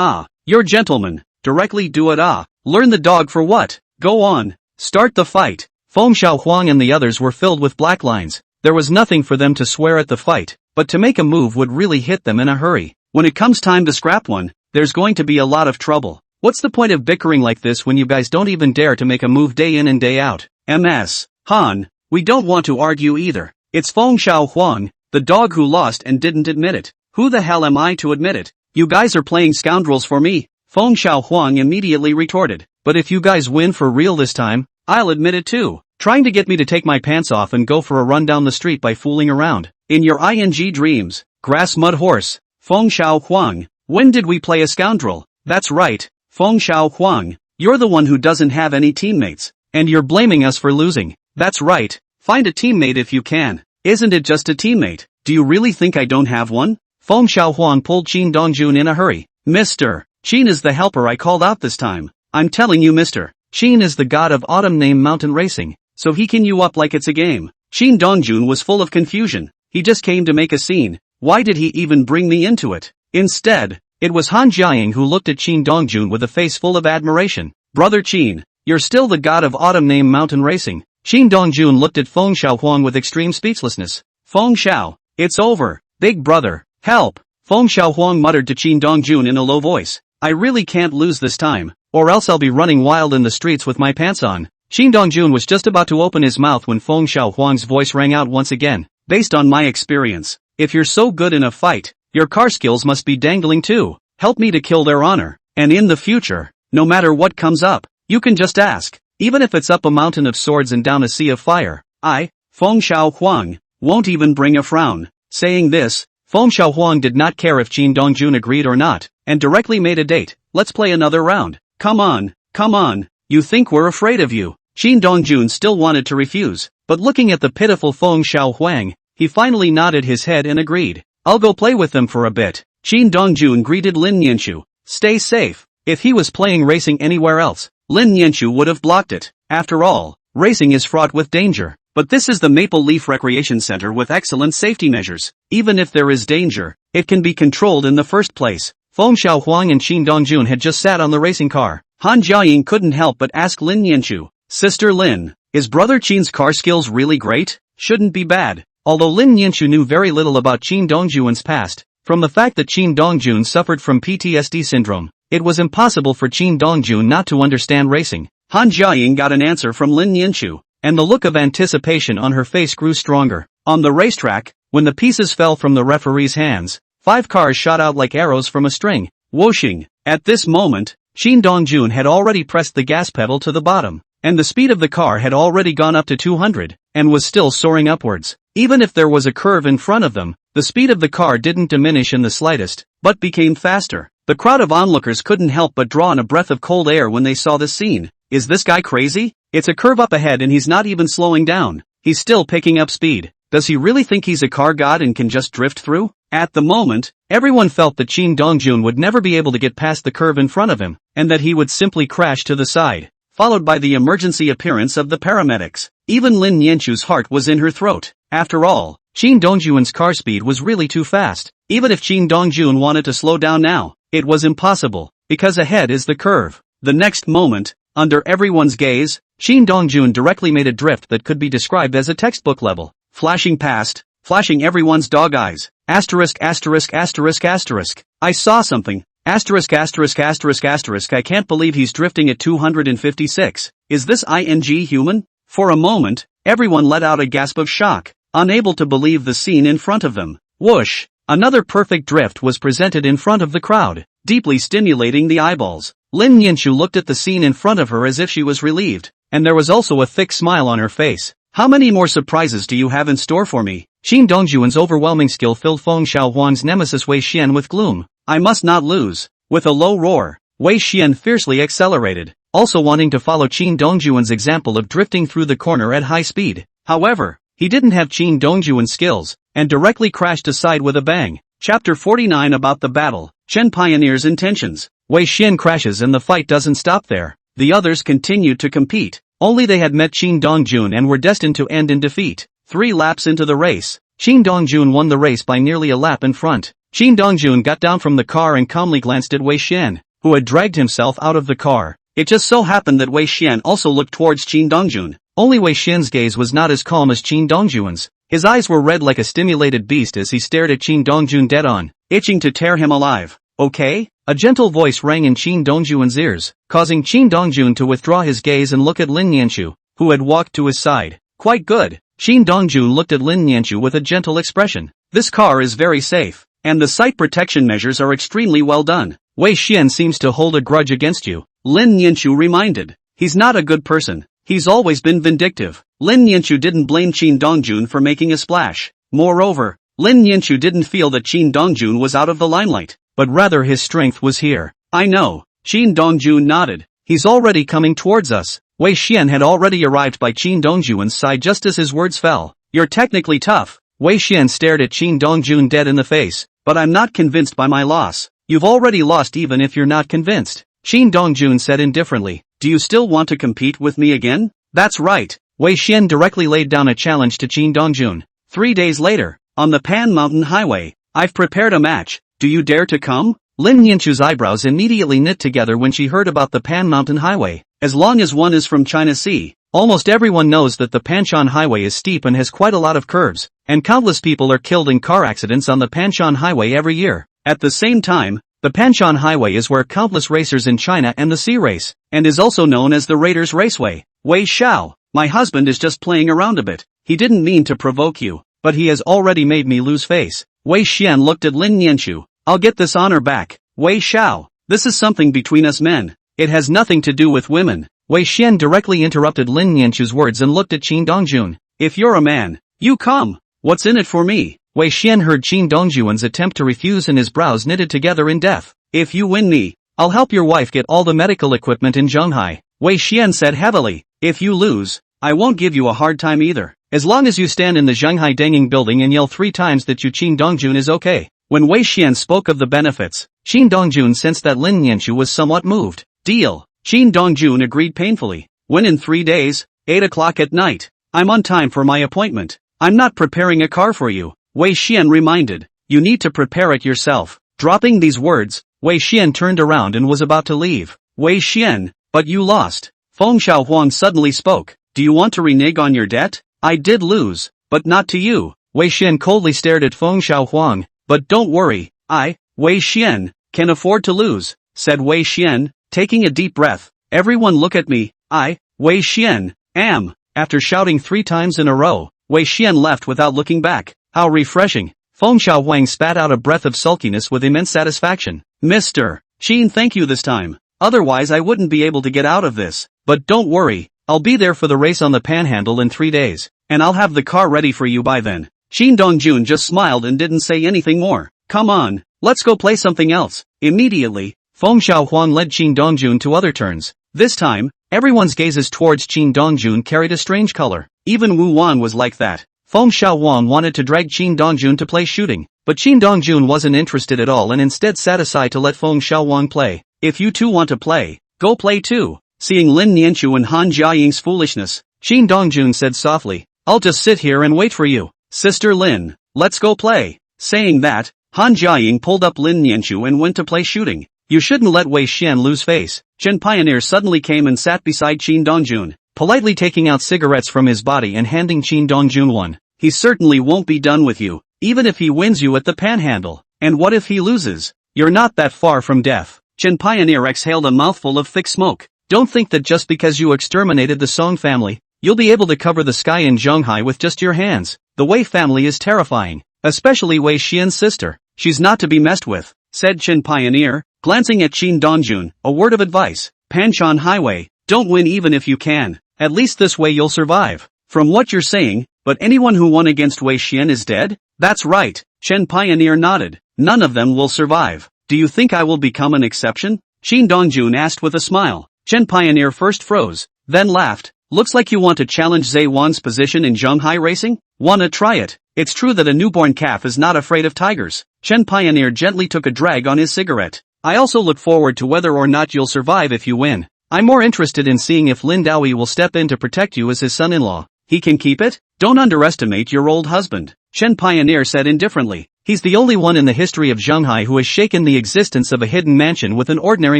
you're gentlemen, directly do it Learn the dog for what? Go on, start the fight. Feng Xiaohuang and the others were filled with black lines. There was nothing for them to swear at the fight, but to make a move would really hit them in a hurry. When it comes time to scrap one, there's going to be a lot of trouble. What's the point of bickering like this when you guys don't even dare to make a move day in and day out? MS. Han, we don't want to argue either. It's Feng Xiaohuang, the dog who lost and didn't admit it. Who the hell am I to admit it? You guys are playing scoundrels for me. Feng Xiaohuang immediately retorted. But if you guys win for real this time, I'll admit it too. Trying to get me to take my pants off and go for a run down the street by fooling around. In your ing dreams, grass mud horse. Feng Xiaohuang, when did we play a scoundrel? That's right, Feng Xiaohuang, you're the one who doesn't have any teammates. And you're blaming us for losing. That's right, find a teammate if you can. Isn't it just a teammate? Do you really think I don't have one? Feng Xiaohuang pulled Qin Dongjun in a hurry. Mr. Qin is the helper I called out this time. I'm telling you Mr. Qin is the god of autumn named mountain racing, so he can you up like it's a game. Qin Dongjun was full of confusion. He just came to make a scene. Why did he even bring me into it? Instead, it was Han Jiaying who looked at Qin Dongjun with a face full of admiration. Brother Qin, you're still the god of autumn named mountain racing. Qin Dongjun looked at Feng Xiaohuang with extreme speechlessness. Feng Xiao, it's over. Big brother, help. Feng Xiaohuang muttered to Qin Dongjun in a low voice. I really can't lose this time, or else I'll be running wild in the streets with my pants on. Qin Dongjun was just about to open his mouth when Feng Xiaohuang's voice rang out once again. Based on my experience, if you're so good in a fight, your car skills must be dangling too. Help me to kill their honor. And in the future, no matter what comes up, you can just ask. Even if it's up a mountain of swords and down a sea of fire, I, Feng Xiaohuang, won't even bring a frown. Saying this, Feng Xiaohuang did not care if Qin Dongjun agreed or not, and directly made a date. Let's play another round. Come on, you think we're afraid of you? Qin Dongjun still wanted to refuse, but looking at the pitiful Feng Xiaohuang, he finally nodded his head and agreed. I'll go play with them for a bit. Qin Dongjun greeted Lin Nianchu. Stay safe. If he was playing racing anywhere else, Lin Nianchu would have blocked it. After all, racing is fraught with danger. But this is the Maple Leaf Recreation Center with excellent safety measures. Even if there is danger, it can be controlled in the first place. Feng Xiaohuang and Qin Dongjun had just sat on the racing car. Han Jiaying couldn't help but ask Lin Yanchu, "Sister Lin, is brother Qin's car skills really great?" "Shouldn't be bad." Although Lin Yanchu knew very little about Qin Dongjun's past, from the fact that Qin Dongjun suffered from PTSD syndrome, it was impossible for Qin Dongjun not to understand racing. Han Jiaying got an answer from Lin Yanchu, and the look of anticipation on her face grew stronger. On the racetrack, when the pieces fell from the referee's hands, 5 cars shot out like arrows from a string, whooshing. At this moment, Qin Dongjun had already pressed the gas pedal to the bottom, and the speed of the car had already gone up to 200, and was still soaring upwards. Even if there was a curve in front of them, the speed of the car didn't diminish in the slightest, but became faster. The crowd of onlookers couldn't help but draw in a breath of cold air when they saw this scene. Is this guy crazy? It's a curve up ahead and he's not even slowing down. He's still picking up speed. Does he really think he's a car god and can just drift through? At the moment, everyone felt that Qin Dongjun would never be able to get past the curve in front of him, and that he would simply crash to the side, followed by the emergency appearance of the paramedics. Even Lin Yanchu's heart was in her throat. After all, Qin Dongjun's car speed was really too fast. Even if Qin Dongjun wanted to slow down now, it was impossible, because ahead is the curve. The next moment, under everyone's gaze, Qin Dongjun directly made a drift that could be described as a textbook level, flashing past, flashing everyone's dog eyes. Asterisk asterisk asterisk asterisk. I saw something. Asterisk asterisk asterisk asterisk. I can't believe he's drifting at 256. Is this ing human? For a moment, everyone let out a gasp of shock, unable to believe the scene in front of them. Whoosh! Another perfect drift was presented in front of the crowd, deeply stimulating the eyeballs. Lin Yanchu looked at the scene in front of her as if she was relieved, and there was also a thick smile on her face. How many more surprises do you have in store for me? Qin Dongjun's overwhelming skill filled Feng Xiaohuang's nemesis Wei Xian with gloom. I must not lose. With a low roar, Wei Xian fiercely accelerated, also wanting to follow Qin Dongjun's example of drifting through the corner at high speed. However, he didn't have Qin Dongjun's skills, and directly crashed aside with a bang. Chapter 49 About the Battle, Chen Pioneer's Intentions. Wei Xian crashes and the fight doesn't stop there. The others continued to compete, only they had met Qin Dongjun and were destined to end in defeat. 3 laps into the race, Qin Dongjun won the race by nearly a lap in front. Qin Dongjun got down from the car and calmly glanced at Wei Xian, who had dragged himself out of the car. It just so happened that Wei Xian also looked towards Qin Dongjun. Only Wei Xian's gaze was not as calm as Qin Dongjun's. His eyes were red like a stimulated beast as he stared at Qin Dongjun dead on, itching to tear him alive. Okay? A gentle voice rang in Qin Dongjun's ears, causing Qin Dongjun to withdraw his gaze and look at Lin Yanchu, who had walked to his side. Quite good. Qin Dongjun looked at Lin Yanchu with a gentle expression. This car is very safe, and the sight protection measures are extremely well done. Wei Xian seems to hold a grudge against you, Lin Yanchu reminded. He's not a good person. He's always been vindictive. Lin Yanchu didn't blame Qin Dongjun for making a splash. Moreover, Lin Yanchu didn't feel that Qin Dongjun was out of the limelight, but rather his strength was here. I know. Qin Dongjun nodded. He's already coming towards us. Wei Xian had already arrived by Qin Dongjun's side just as his words fell. You're technically tough. Wei Xian stared at Qin Dongjun dead in the face. But I'm not convinced by my loss. You've already lost even if you're not convinced. Qin Dongjun said indifferently. Do you still want to compete with me again? That's right. Wei Xian directly laid down a challenge to Qin Dongjun. 3 days later, on the Pan Mountain Highway, I've prepared a match. Do you dare to come? Lin Yanchu's eyebrows immediately knit together when she heard about the Pan Mountain Highway. As long as one is from China Sea, almost everyone knows that the Panshan Highway is steep and has quite a lot of curves, and countless people are killed in car accidents on the Panshan Highway every year. At the same time, the Panshan Highway is where countless racers in China and the sea race, and is also known as the Raiders Raceway. Wei Xiao, my husband is just playing around a bit. He didn't mean to provoke you, but he has already made me lose face. Wei Xian looked at Lin Yanchu. I'll get this honor back. Wei Xiao, this is something between us men. It has nothing to do with women. Wei Xian directly interrupted Lin Yanchu's words and looked at Qin Dongjun. If you're a man, you come. What's in it for me? Wei Xian heard Qin Dongjun's attempt to refuse and his brows knitted together in death. If you win me, I'll help your wife get all the medical equipment in Zhonghai. Wei Xian said heavily. If you lose, I won't give you a hard time either. As long as you stand in the Zhonghai Denging building and yell 3 times that you Qin Dongjun is okay. When Wei Xian spoke of the benefits, Qin Dongjun sensed that Lin Yanchu was somewhat moved. Deal. Qin Dongjun agreed painfully. When in 3 days, 8 o'clock at night. I'm on time for my appointment. I'm not preparing a car for you, Wei Xian reminded. You need to prepare it yourself. Dropping these words, Wei Xian turned around and was about to leave. Wei Xian, but you lost. Feng Xiaohuang suddenly spoke. Do you want to renege on your debt? I did lose, but not to you. Wei Xian coldly stared at Feng Xiaohuang. But don't worry, Wei Xian, can afford to lose, said Wei Xian, taking a deep breath. Everyone look at me, Wei Xian, am. After shouting 3 times in a row, Wei Xian left without looking back. How refreshing. Feng Xiaohuang spat out a breath of sulkiness with immense satisfaction. Mr. Xin, thank you this time. Otherwise I wouldn't be able to get out of this. But don't worry, I'll be there for the race on the Panhandle in 3 days, and I'll have the car ready for you by then. Xin Dongjun just smiled and didn't say anything more. Come on, let's go play something else. Immediately, Feng Xiaohuang led Qin Dongjun to other turns. This time, everyone's gazes towards Qin Dongjun carried a strange color. Even Wu Wan was like that. Feng Xiaohuang wanted to drag Qin Dongjun to play shooting, but Qin Dongjun wasn't interested at all and instead sat aside to let Feng Xiaohuang play. If you two want to play, go play too. Seeing Lin Nianchu and Han Jiaying's foolishness, Qin Dongjun said softly, I'll just sit here and wait for you. Sister Lin, let's go play. Saying that, Han Jiaying pulled up Lin Nianchu and went to play shooting. You shouldn't let Wei Xian lose face. Chen Pioneer suddenly came and sat beside Qin Dongjun, politely taking out cigarettes from his body and handing Qin Dongjun one. He certainly won't be done with you, even if he wins you at the Panhandle. And what if he loses? You're not that far from death. Chen Pioneer exhaled a mouthful of thick smoke. Don't think that just because you exterminated the Song family, you'll be able to cover the sky in Zhonghai with just your hands. The Wei family is terrifying, especially Wei Xian's sister. She's not to be messed with, said Chen Pioneer, glancing at Qin Dongjun. A word of advice. Panchan Highway, don't win even if you can. At least this way you'll survive. From what you're saying, but anyone who won against Wei Xian is dead? That's right, Chen Pioneer nodded. None of them will survive. Do you think I will become an exception? Qin Dongjun asked with a smile. Chen Pioneer first froze, then laughed. Looks like you want to challenge Zhe Wan's position in Zhonghai racing? Wanna try it? It's true that a newborn calf is not afraid of tigers. Chen Pioneer gently took a drag on his cigarette. I also look forward to whether or not you'll survive if you win. I'm more interested in seeing if Lin Daoyi will step in to protect you as his son-in-law. He can keep it? Don't underestimate your old husband, Chen Pioneer said indifferently. He's the only one in the history of Zhonghai who has shaken the existence of a hidden mansion with an ordinary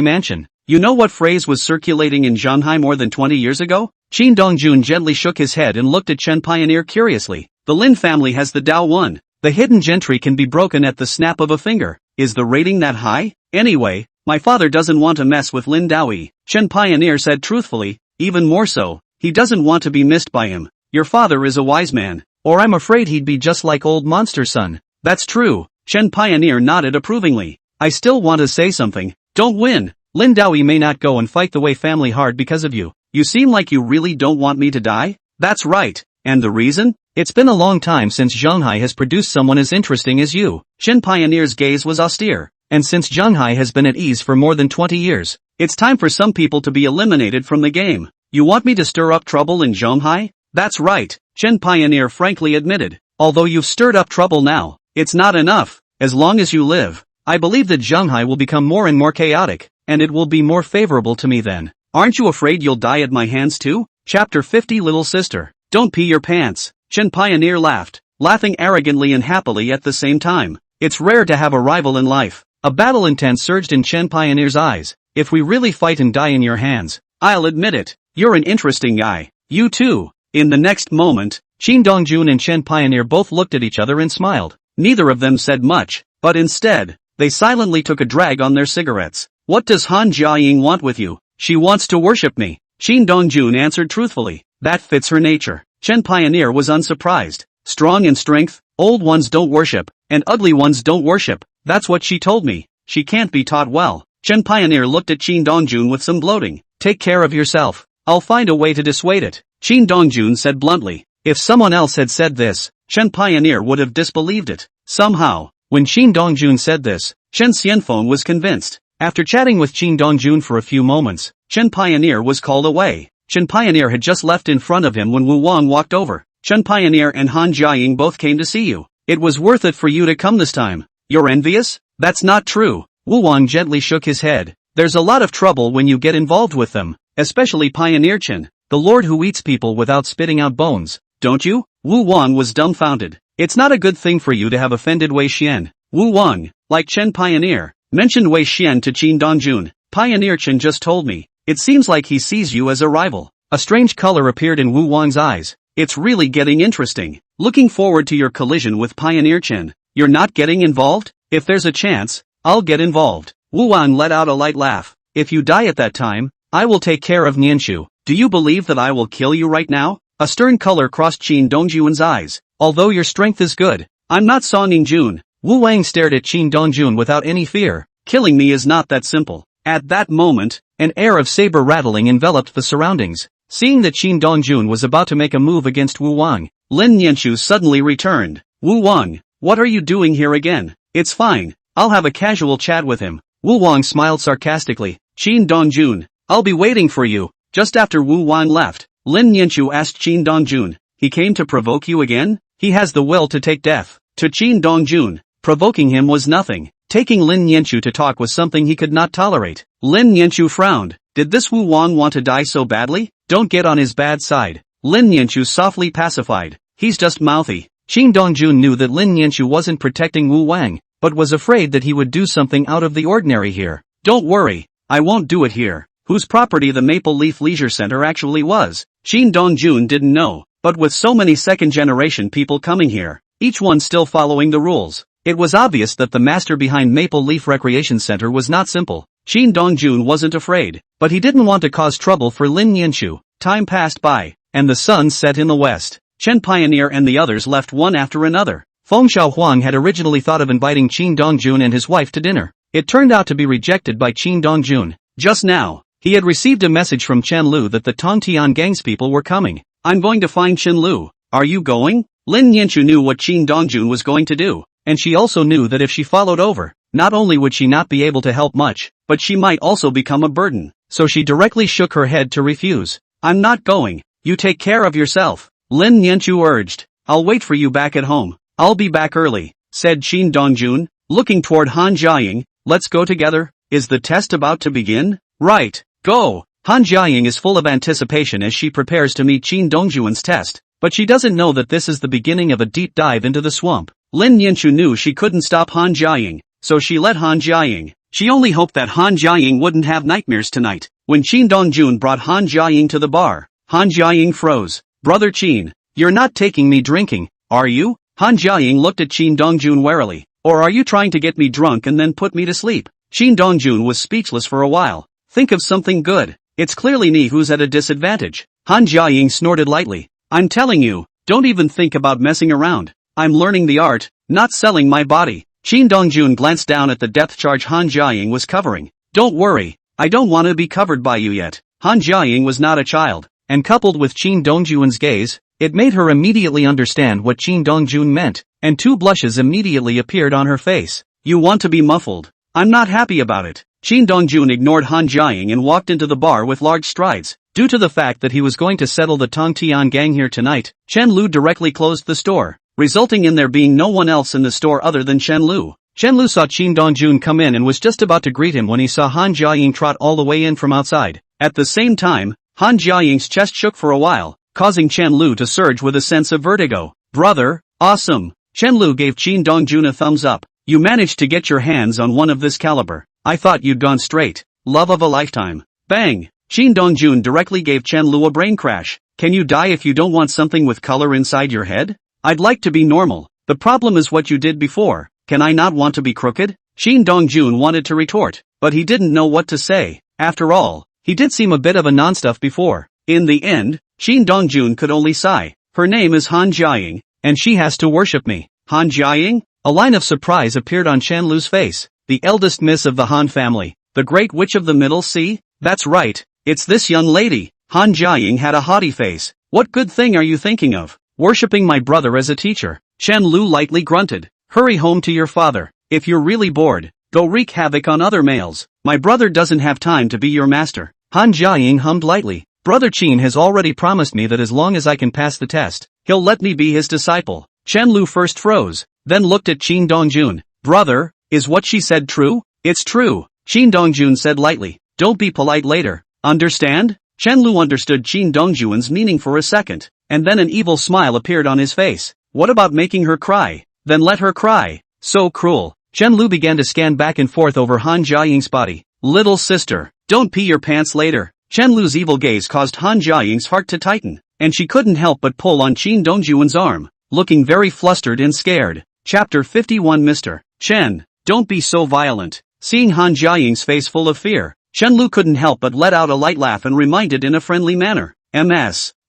mansion. You know what phrase was circulating in Zhonghai more than 20 years ago? Qin Dongjun gently shook his head and looked at Chen Pioneer curiously. The Lin family has the Dao One. The hidden gentry can be broken at the snap of a finger. Is the rating that high? Anyway, my father doesn't want to mess with Lin Daoyi, Chen Pioneer said truthfully. Even more so, he doesn't want to be missed by him. Your father is a wise man, or I'm afraid he'd be just like old Monster Son. That's true, Chen Pioneer nodded approvingly. I still want to say something. Don't win. Lin Daoyi may not go and fight the Wei family hard because of you. You seem like you really don't want me to die? That's right. And the reason? It's been a long time since Zhonghai has produced someone as interesting as you. Chen Pioneer's gaze was austere. And since Zhonghai has been at ease for more than 20 years, it's time for some people to be eliminated from the game. You want me to stir up trouble in Zhonghai? That's right, Chen Pioneer frankly admitted. Although you've stirred up trouble now, it's not enough. As long as you live, I believe that Zhonghai will become more and more chaotic, and it will be more favorable to me then. Aren't you afraid you'll die at my hands too? Chapter 50 Little Sister, don't pee your pants. Chen Pioneer laughed, laughing arrogantly and happily at the same time. It's rare to have a rival in life. A battle intent surged in Chen Pioneer's eyes. If we really fight and die in your hands, I'll admit it. You're an interesting guy. You too. In the next moment, Qin Dongjun and Chen Pioneer both looked at each other and smiled. Neither of them said much, but instead, they silently took a drag on their cigarettes. What does Han Jiaying want with you? She wants to worship me, Qin Dongjun answered truthfully. That fits her nature. Chen Pioneer was unsurprised. Strong in strength, old ones don't worship, and ugly ones don't worship. That's what she told me. She can't be taught well. Chen Pioneer looked at Qin Dongjun with some gloating. Take care of yourself. I'll find a way to dissuade it, Qin Dongjun said bluntly. If someone else had said this, Chen Pioneer would have disbelieved it. Somehow, when Qin Dongjun said this, Chen Xianfeng was convinced. After chatting with Qin Dongjun for a few moments, Chen Pioneer was called away. Chen Pioneer had just left in front of him when Wu Wang walked over. Chen Pioneer and Han Jiaying both came to see you. It was worth it for you to come this time. You're envious? That's not true. Wu Wang gently shook his head. There's a lot of trouble when you get involved with them, especially Pioneer Chen, the lord who eats people without spitting out bones. don't you? Wu Wang was dumbfounded. It's not a good thing for you to have offended Wei Xian. Wu Wang, like Chen Pioneer, mentioned Wei Xian to Qin Dongjun. Pioneer Chen just told me. It seems like he sees you as a rival. A strange color appeared in Wu Wang's eyes. It's really getting interesting. Looking forward to your collision with Pioneer Chen. You're not getting involved? If there's a chance, I'll get involved. Wu Wang let out a light laugh. If you die at that time, I will take care of Nianshu. Do you believe that I will kill you right now? A stern color crossed Qin Dongjun's eyes. Although your strength is good, I'm not Song Ningjun. Wu Wang stared at Qin Dongjun without any fear. Killing me is not that simple. At that moment, an air of saber rattling enveloped the surroundings. Seeing that Qin Dongjun was about to make a move against Wu Wang, Lin Nianshu suddenly returned. Wu Wang, what are you doing here again? It's fine, I'll have a casual chat with him. Wu Wang smiled sarcastically. Qin Dongjun, I'll be waiting for you. Just after Wu Wang left, Lin Nianshu asked Qin Dongjun, he came to provoke you again? He has the will to take death. To Qin Dongjun, provoking him was nothing. Taking Lin Nianshu to talk was something he could not tolerate. Lin Nianshu frowned. Did this Wu Wang want to die so badly? Don't get on his bad side. Lin Nianshu softly pacified. He's just mouthy. Qin Dongjun knew that Lin Nianshu wasn't protecting Wu Wang, but was afraid that he would do something out of the ordinary here. Don't worry, I won't do it here. Whose property the Maple Leaf Leisure Center actually was, Qin Dongjun didn't know, but with so many second-generation people coming here, each one still following the rules, it was obvious that the master behind Maple Leaf Recreation Center was not simple. Qin Dongjun wasn't afraid, but he didn't want to cause trouble for Lin Nianshu. Time passed by, and the sun set in the west. Chen Pioneer and the others left one after another. Feng Xiaohuang had originally thought of inviting Qin Dongjun and his wife to dinner. It turned out to be rejected by Qin Dongjun. Just now, he had received a message from Chen Lu that the Tongtian gang's people were coming. I'm going to find Chen Lu. Are you going? Lin Nianshu knew what Qin Dongjun was going to do, and she also knew that if she followed over, not only would she not be able to help much, but she might also become a burden. So she directly shook her head to refuse. I'm not going. You take care of yourself. Lin Nianshu urged. I'll wait for you back at home. I'll be back early, said Qin Dongjun, looking toward Han Jiaying. Let's go together. Is the test about to begin? Right. Go! Han Jiaying is full of anticipation as she prepares to meet Qin Dongjun's test, but she doesn't know that this is the beginning of a deep dive into the swamp. Lin Nianshu knew she couldn't stop Han Jiaying, so she let Han Jiaying. She only hoped that Han Jiaying wouldn't have nightmares tonight. When Qin Dongjun brought Han Jiaying to the bar, Han Jiaying froze. Brother Qin, you're not taking me drinking, are you? Han Jiaying looked at Qin Dongjun warily. Or are you trying to get me drunk and then put me to sleep? Qin Dongjun was speechless for a while. Think of something good. It's clearly me who's at a disadvantage. Han Jiaying snorted lightly. I'm telling you, don't even think about messing around. I'm learning the art, not selling my body. Qin Dongjun glanced down at the depth charge Han Jiaying was covering. Don't worry, I don't want to be covered by you yet. Han Jiaying was not a child, and coupled with Qin Dongjun's gaze, it made her immediately understand what Qin Dongjun meant, and two blushes immediately appeared on her face. You want to be muffled? I'm not happy about it. Qin Dongjun ignored Han Jiaying and walked into the bar with large strides. Due to the fact that he was going to settle the Tongtian gang here tonight, Chen Lu directly closed the store, resulting in there being no one else in the store other than Chen Lu. Chen Lu saw Qin Dongjun come in and was just about to greet him when he saw Han Jiaying trot all the way in from outside. At the same time, Han Jiaying's chest shook for a while, causing Chen Lu to surge with a sense of vertigo. Brother, awesome! Chen Lu gave Qin Dongjun a thumbs up. You managed to get your hands on one of this caliber. I thought you'd gone straight. Love of a lifetime. Bang! Qin Dongjun directly gave Chen Lu a brain crash. Can you die if you don't want something with color inside your head? I'd like to be normal. The problem is what you did before. Can I not want to be crooked? Qin Dongjun wanted to retort, but he didn't know what to say. After all, he did seem a bit of a non-stuff before. In the end, Qin Dongjun could only sigh. Her name is Han Jiaying, and she has to worship me. Han Jiaying? A line of surprise appeared on Chen Lu's face. The eldest miss of the Han family, the great witch of the Middle Sea? That's right, it's this young lady. Han Jiaying had a haughty face. What good thing are you thinking of? Worshipping my brother as a teacher. Chen Lu lightly grunted. Hurry home to your father. If you're really bored, go wreak havoc on other males. My brother doesn't have time to be your master. Han Jiaying hummed lightly. Brother Qin has already promised me that as long as I can pass the test, he'll let me be his disciple. Chen Lu first froze, then looked at Qin Dongjun. Brother, is what she said true? It's true, Qin Dongjun said lightly. Don't be polite later. Understand? Chen Lu understood Qin Dongjun's meaning for a second, and then an evil smile appeared on his face. What about making her cry? Then let her cry. So cruel. Chen Lu began to scan back and forth over Han Jiaying's body. Little sister, don't pee your pants later. Chen Lu's evil gaze caused Han Jiaying's heart to tighten, and she couldn't help but pull on Qin Dongjuan's arm, looking very flustered and scared. Chapter 51 Mr. Chen, don't be so violent. Seeing Han Jiaying's face full of fear, Chen Lu couldn't help but let out a light laugh and reminded in a friendly manner.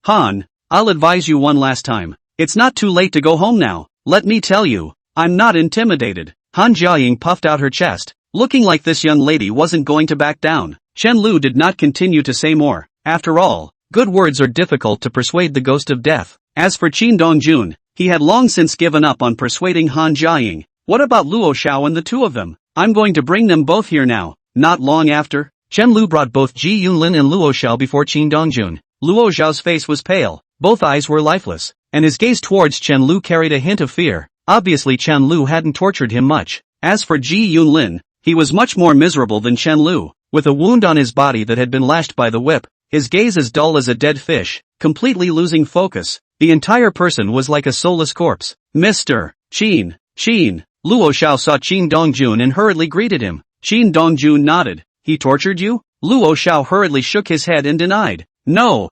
Han, I'll advise you one last time. It's not too late to go home now. Let me tell you, I'm not intimidated. Han Jiaying puffed out her chest, looking like this young lady wasn't going to back down. Chen Lu did not continue to say more. After all, good words are difficult to persuade the ghost of death. As for Qin Dongjun, he had long since given up on persuading Han Jiaying. What about Luo Xiao and the two of them? I'm going to bring them both here now. Not long after, Chen Lu brought both Ji Yunlin and Luo Xiao before Qin Dongjun. Luo Xiao's face was pale, both eyes were lifeless, and his gaze towards Chen Lu carried a hint of fear. Obviously Chen Lu hadn't tortured him much. As for Ji Yunlin, he was much more miserable than Chen Lu, with a wound on his body that had been lashed by the whip, his gaze as dull as a dead fish, completely losing focus. The entire person was like a soulless corpse. Mr. Qin. Luo Xiao saw Qin Dongjun and hurriedly greeted him. Qin Dongjun nodded. He tortured you? Luo Xiao hurriedly shook his head and denied. No,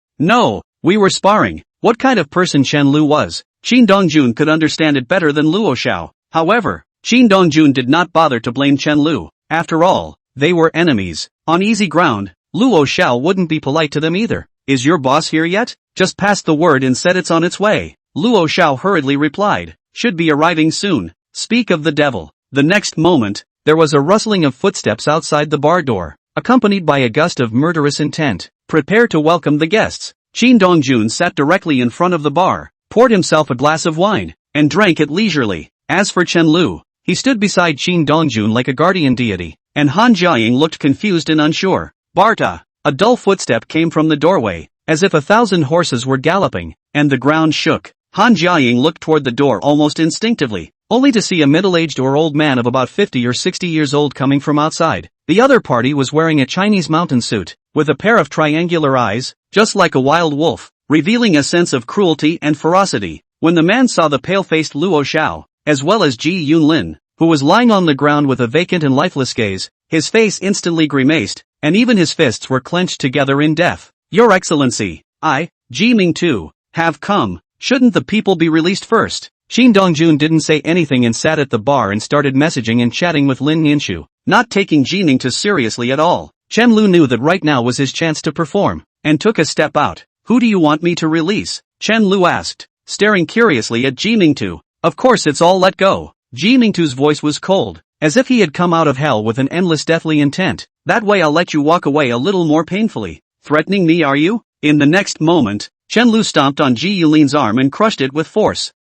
we were sparring. What kind of person Chen Lu was? Qin Dongjun could understand it better than Luo Xiao. However, Qin Dongjun did not bother to blame Chen Lu. After all, they were enemies. On easy ground, Luo Xiao wouldn't be polite to them either. Is your boss here yet? Just passed the word and said it's on its way. Luo Xiao hurriedly replied. Should be arriving soon. Speak of the devil. The next moment, there was a rustling of footsteps outside the bar door, accompanied by a gust of murderous intent. Prepare to welcome the guests. Qin Dongjun sat directly in front of the bar, poured himself a glass of wine, and drank it leisurely. As for Chen Lu, he stood beside Qin Dongjun like a guardian deity, and Han Jiaying looked confused and unsure. Barta! A dull footstep came from the doorway, as if 1,000 horses were galloping, and the ground shook. Han Jiaying looked toward the door almost instinctively, only to see a middle-aged or old man of about 50 or 60 years old coming from outside. The other party was wearing a Chinese mountain suit, with a pair of triangular eyes, just like a wild wolf, revealing a sense of cruelty and ferocity. When the man saw the pale-faced Luo Xiao, as well as Ji Yunlin, who was lying on the ground with a vacant and lifeless gaze, his face instantly grimaced, and even his fists were clenched together in death. Your Excellency, I, Ji Mingtu, have come. Shouldn't the people be released first? Qin Dongjun didn't say anything and sat at the bar and started messaging and chatting with Lin Ninshu, not taking Ji Mingtu seriously at all. Chen Lu knew that right now was his chance to perform, and took a step out. Who do you want me to release? Chen Lu asked, staring curiously at Ji Mingtu. Of course it's all let go. Ji Mingtu's voice was cold, as if he had come out of hell with an endless deathly intent. That way I'll let you walk away a little more painfully. Threatening me, are you? In the next moment, Chen Lu stomped on Ji Yunlin's arm and crushed it with force.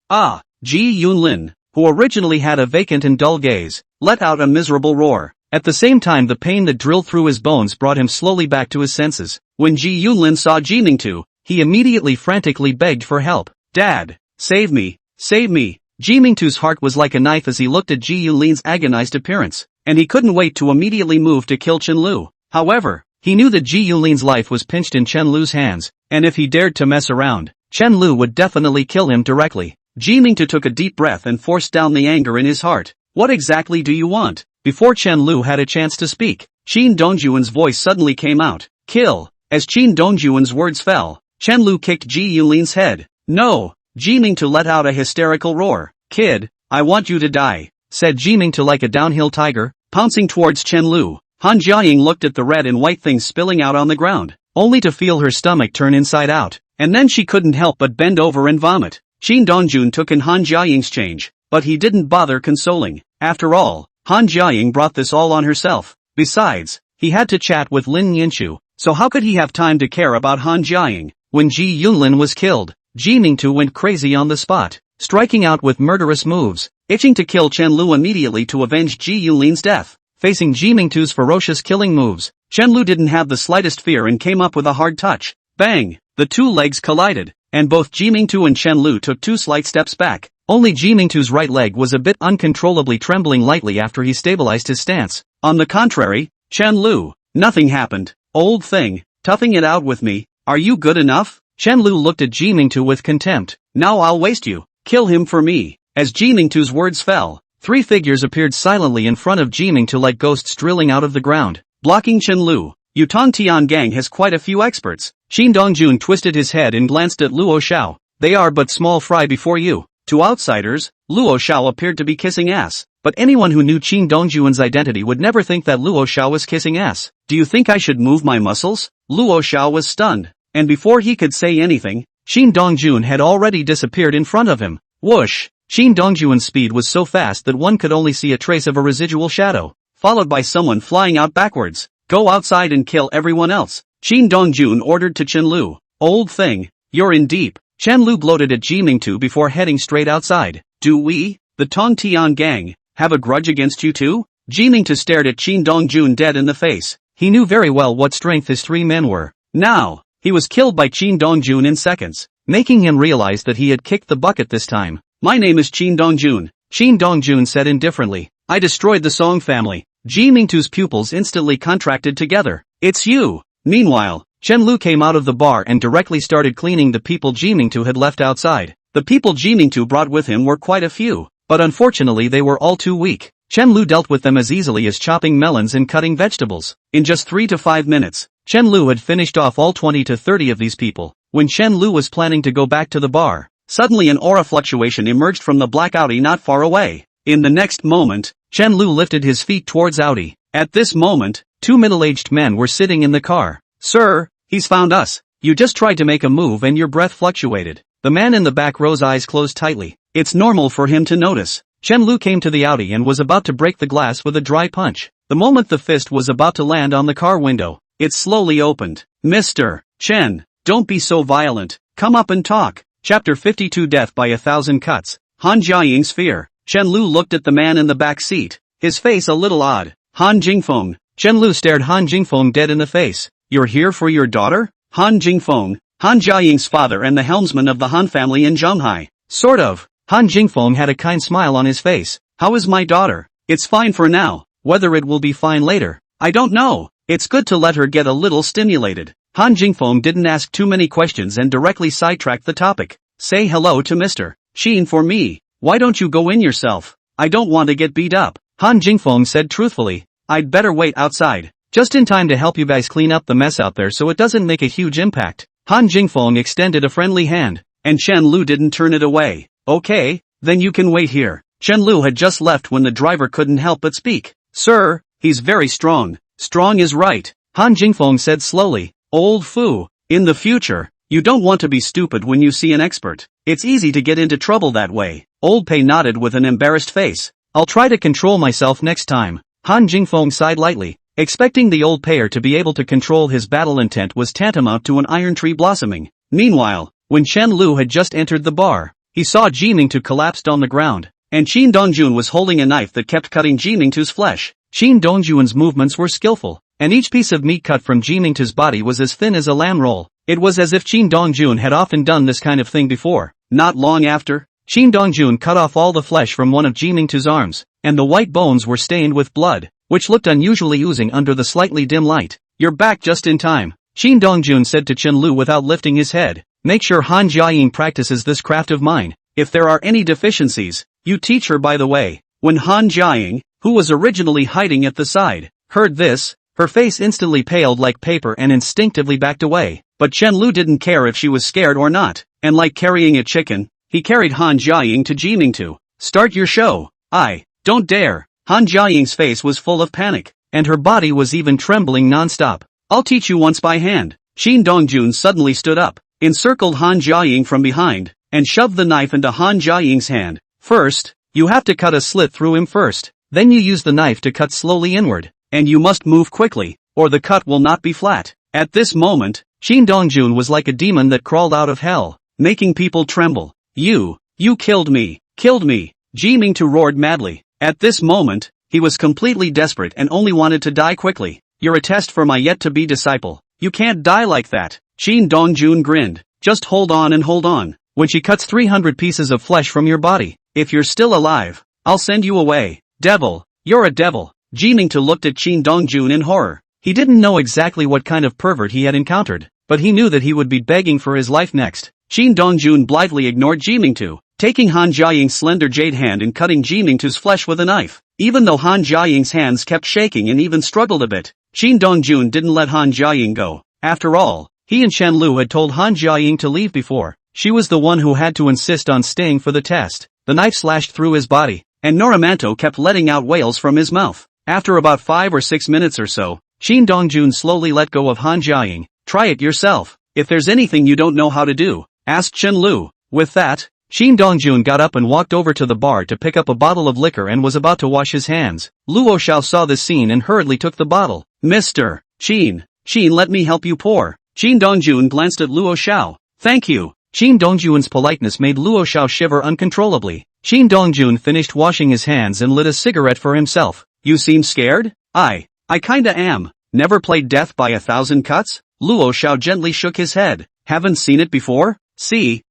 Ji Yunlin, who originally had a vacant and dull gaze, let out a miserable roar. At the same time the pain that drilled through his bones brought him slowly back to his senses. When Ji Yunlin saw Ji Mingtu, he immediately frantically begged for help. Dad, save me, save me. Ji Mingtu's heart was like a knife as he looked at Ji Yunlin's agonized appearance, and he couldn't wait to immediately move to kill Chen Lu. However, he knew that Ji Yunlin's life was pinched in Chen Lu's hands, and if he dared to mess around, Chen Lu would definitely kill him directly. Ji Mingtu took a deep breath and forced down the anger in his heart. What exactly do you want? Before Chen Lu had a chance to speak, Qin Dongjuan's voice suddenly came out. Kill! As Qin Dongjuan's words fell, Chen Lu kicked Ji Yunlin's head. No! Ji Mingtu let out a hysterical roar. Kid, I want you to die, said Ji Mingtu like a downhill tiger, pouncing towards Chen Lu. Han Jiaying looked at the red and white things spilling out on the ground, only to feel her stomach turn inside out, and then she couldn't help but bend over and vomit. Qin Dongjun took in Han Jiaying's change, but he didn't bother consoling. After all, Han Jiaying brought this all on herself. Besides, he had to chat with Lin Ninshu, so how could he have time to care about Han Jiaying? When Ji Yunlin was killed, Ji Mingtu went crazy on the spot, striking out with murderous moves, itching to kill Chen Lu immediately to avenge Ji Yunlin's death. Facing Ji Mingtu's ferocious killing moves, Chen Lu didn't have the slightest fear and came up with a hard touch. Bang! The two legs collided, and both Ji Mingtu and Chen Lu took 2 slight steps back. Only Ji Mingtu's right leg was a bit uncontrollably trembling lightly after he stabilized his stance. On the contrary, Chen Lu, nothing happened. Old thing, toughing it out with me, are you good enough? Chen Lu looked at Ji Mingtu with contempt. Now I'll waste you. Kill him for me. As Ji Mingtu's words fell, 3 figures appeared silently in front of Ji Mingtu like ghosts drilling out of the ground, blocking Chen Lu. Yutong Tian Gang has quite a few experts. Qin Dongjun twisted his head and glanced at Luo Xiao. They are but small fry before you. To outsiders, Luo Xiao appeared to be kissing ass, but anyone who knew Qin Dongjun's identity would never think that Luo Xiao was kissing ass. Do you think I should move my muscles? Luo Xiao was stunned, and before he could say anything, Qin Dongjun had already disappeared in front of him. Whoosh! Qin Dongjun's speed was so fast that one could only see a trace of a residual shadow, followed by someone flying out backwards. Go outside and kill everyone else. Qin Dongjun ordered to Chen Lu. Old thing, you're in deep. Chen Lu gloated at Ji Mingtu before heading straight outside. Do we, the Tong Tian Gang, have a grudge against you too? Ji Mingtu stared at Qin Dongjun dead in the face. He knew very well what strength his 3 men were. Now, he was killed by Qin Dongjun in seconds, making him realize that he had kicked the bucket this time. My name is Qin Dongjun. Qin Dongjun said indifferently. I destroyed the Song family. Ji Mingtu's pupils instantly contracted together. It's you. Meanwhile, Chen Lu came out of the bar and directly started cleaning the people Ji Mingtu had left outside. The people Ji Mingtu brought with him were quite a few, but unfortunately they were all too weak. Chen Lu dealt with them as easily as chopping melons and cutting vegetables. In just 3 to 5 minutes, Chen Lu had finished off all 20 to 30 of these people. When Chen Lu was planning to go back to the bar, suddenly an aura fluctuation emerged from the black Audi not far away. In the next moment, Chen Lu lifted his feet towards Audi. At this moment, 2 middle-aged men were sitting in the car. Sir, he's found us. You just tried to make a move and your breath fluctuated. The man in the back row's eyes closed tightly. It's normal for him to notice. Chen Lu came to the Audi and was about to break the glass with a dry punch. The moment the fist was about to land on the car window, it slowly opened. Mr. Chen, don't be so violent. Come up and talk. Chapter 52 Death by 1,000 Cuts. Han Jiaying's Fear. Chen Lu looked at the man in the back seat, his face a little odd. Han Jingfeng. Chen Lu stared Han Jingfeng dead in the face. You're here for your daughter? Han Jingfeng, Han Jiaying's father and the helmsman of the Han family in Zhonghai. Sort of. Han Jingfeng had a kind smile on his face. How is my daughter? It's fine for now. Whether it will be fine later, I don't know. It's good to let her get a little stimulated. Han Jingfeng didn't ask too many questions and directly sidetracked the topic. Say hello to Mr. Xin for me. Why don't you go in yourself? I don't want to get beat up. Han Jingfeng said truthfully. I'd better wait outside. Just in time to help you guys clean up the mess out there so it doesn't make a huge impact. Han Jingfeng extended a friendly hand, and Chen Lu didn't turn it away. Okay, then you can wait here. Chen Lu had just left when the driver couldn't help but speak. Sir, he's very strong. Strong is right. Han Jingfeng said slowly. Old Fu, in the future, you don't want to be stupid when you see an expert. It's easy to get into trouble that way. Old Pei nodded with an embarrassed face. I'll try to control myself next time. Han Jingfeng sighed lightly. Expecting the old payer to be able to control his battle intent was tantamount to an iron tree blossoming. Meanwhile, when Chen Lu had just entered the bar, he saw Ji Mingtu collapsed on the ground, and Qin Dongjun was holding a knife that kept cutting Ji Mingtu's flesh. Qin Dongjun's movements were skillful, and each piece of meat cut from Ji Mingtu's body was as thin as a lamb roll. It was as if Qin Dongjun had often done this kind of thing before. Not long after, Qin Dongjun cut off all the flesh from one of Ji Mingtu's arms, and the white bones were stained with blood, which looked unusually oozing under the slightly dim light. You're back just in time, Qin Dongjun said to Chen Lu without lifting his head. Make sure Han Jiaying practices this craft of mine. If there are any deficiencies, you teach her by the way. When Han Jiaying, who was originally hiding at the side, heard this, her face instantly paled like paper and instinctively backed away. But Chen Lu didn't care if she was scared or not, and like carrying a chicken, he carried Han Jiaying to Ji Mingtu. Start your show. I don't dare. Han Jiaying's face was full of panic, and her body was even trembling non-stop. I'll teach you once by hand. Qin Dongjun suddenly stood up, encircled Han Jiaying from behind, and shoved the knife into Han Jiaying's hand. First, you have to cut a slit through him first. Then you use the knife to cut slowly inward, and you must move quickly, or the cut will not be flat. At this moment, Qin Dongjun was like a demon that crawled out of hell, making people tremble. You killed me, Ji Mingtu roared madly. At this moment, he was completely desperate and only wanted to die quickly. You're a test for my yet-to-be disciple. You can't die like that. Qin Dongjun grinned. Just hold on and hold on. When she cuts 300 pieces of flesh from your body, if you're still alive, I'll send you away. Devil, you're a devil. Ji Mingtu looked at Qin Dongjun in horror. He didn't know exactly what kind of pervert he had encountered, but he knew that he would be begging for his life next. Qin Dongjun blithely ignored Jimingtu, taking Han Jiaying's slender jade hand and cutting Jimingtu's flesh with a knife. Even though Han Jiaying's hands kept shaking and even struggled a bit, Qin Dongjun didn't let Han Jiaying go. After all, he and Chen Lu had told Han Jiaying to leave before. She was the one who had to insist on staying for the test. The knife slashed through his body, and Norimanto kept letting out wails from his mouth. After about 5 or 6 minutes or so, Qin Dongjun slowly let go of Han Jiaying. Try it yourself. If there's anything you don't know how to do, asked Chen Lu. With that, Qin Dongjun got up and walked over to the bar to pick up a bottle of liquor and was about to wash his hands. Luo Xiao saw this scene and hurriedly took the bottle. Mr. Qin, let me help you pour. Qin Dongjun glanced at Luo Xiao. Thank you. Qin Dongjun's politeness made Luo Xiao shiver uncontrollably. Qin Dongjun finished washing his hands and lit a cigarette for himself. You seem scared? I kinda am. Never played Death by 1,000 Cuts? Luo Xiao gently shook his head. Haven't seen it before? Seen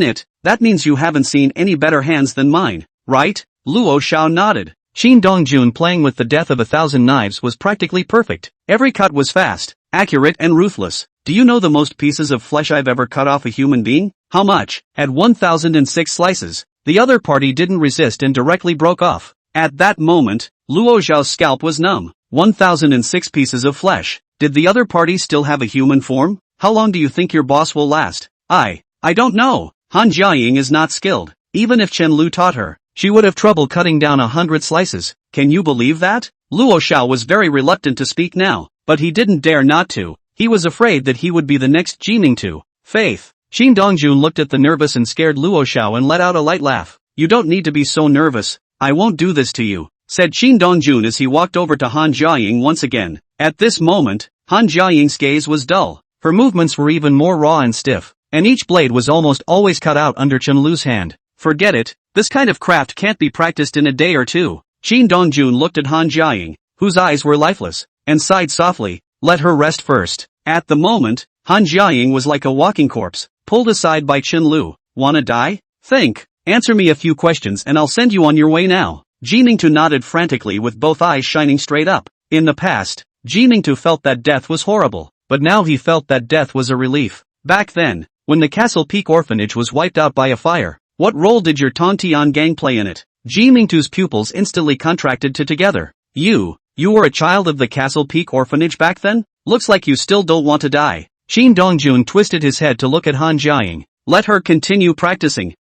it. That means you haven't seen any better hands than mine, right? Luo Xiao nodded. Qin Dongjun playing with the Death of 1,000 Knives was practically perfect. Every cut was fast, accurate and ruthless. Do you know the most pieces of flesh I've ever cut off a human being? How much? At 1,006 slices. The other party didn't resist and directly broke off. At that moment, Luo Xiao's scalp was numb. 1,006 pieces of flesh. Did the other party still have a human form? How long do you think your boss will last? I don't know. Han Jiaying is not skilled. Even if Chen Lu taught her, she would have trouble cutting down 100 slices. Can you believe that? Luo Xiao was very reluctant to speak now, but he didn't dare not to. He was afraid that he would be the next Jimingtu. Faith. Qin Dongjun looked at the nervous and scared Luo Xiao and let out a light laugh. You don't need to be so nervous. I won't do this to you, said Qin Dongjun as he walked over to Han Jiaying once again. At this moment, Han Jiaying's gaze was dull. Her movements were even more raw and stiff, and each blade was almost always cut out under Chen Lu's hand. Forget it, this kind of craft can't be practiced in a day or two. Qin Dongjun looked at Han Jiaying, whose eyes were lifeless, and sighed softly. Let her rest first. At the moment, Han Jiaying was like a walking corpse, pulled aside by Chen Lu. Wanna die? Think. Answer me a few questions and I'll send you on your way now. Jimingtu nodded frantically with both eyes shining straight up. In the past, Jimingtu felt that death was horrible, but now he felt that death was a relief. Back then, when the Castle Peak orphanage was wiped out by a fire, what role did your Tongtian gang play in it? Jimingtu's pupils instantly contracted together. You were a child of the Castle Peak orphanage back then? Looks like you still don't want to die. Qin Dongjun twisted his head to look at Han Jiaying. Let her continue practicing.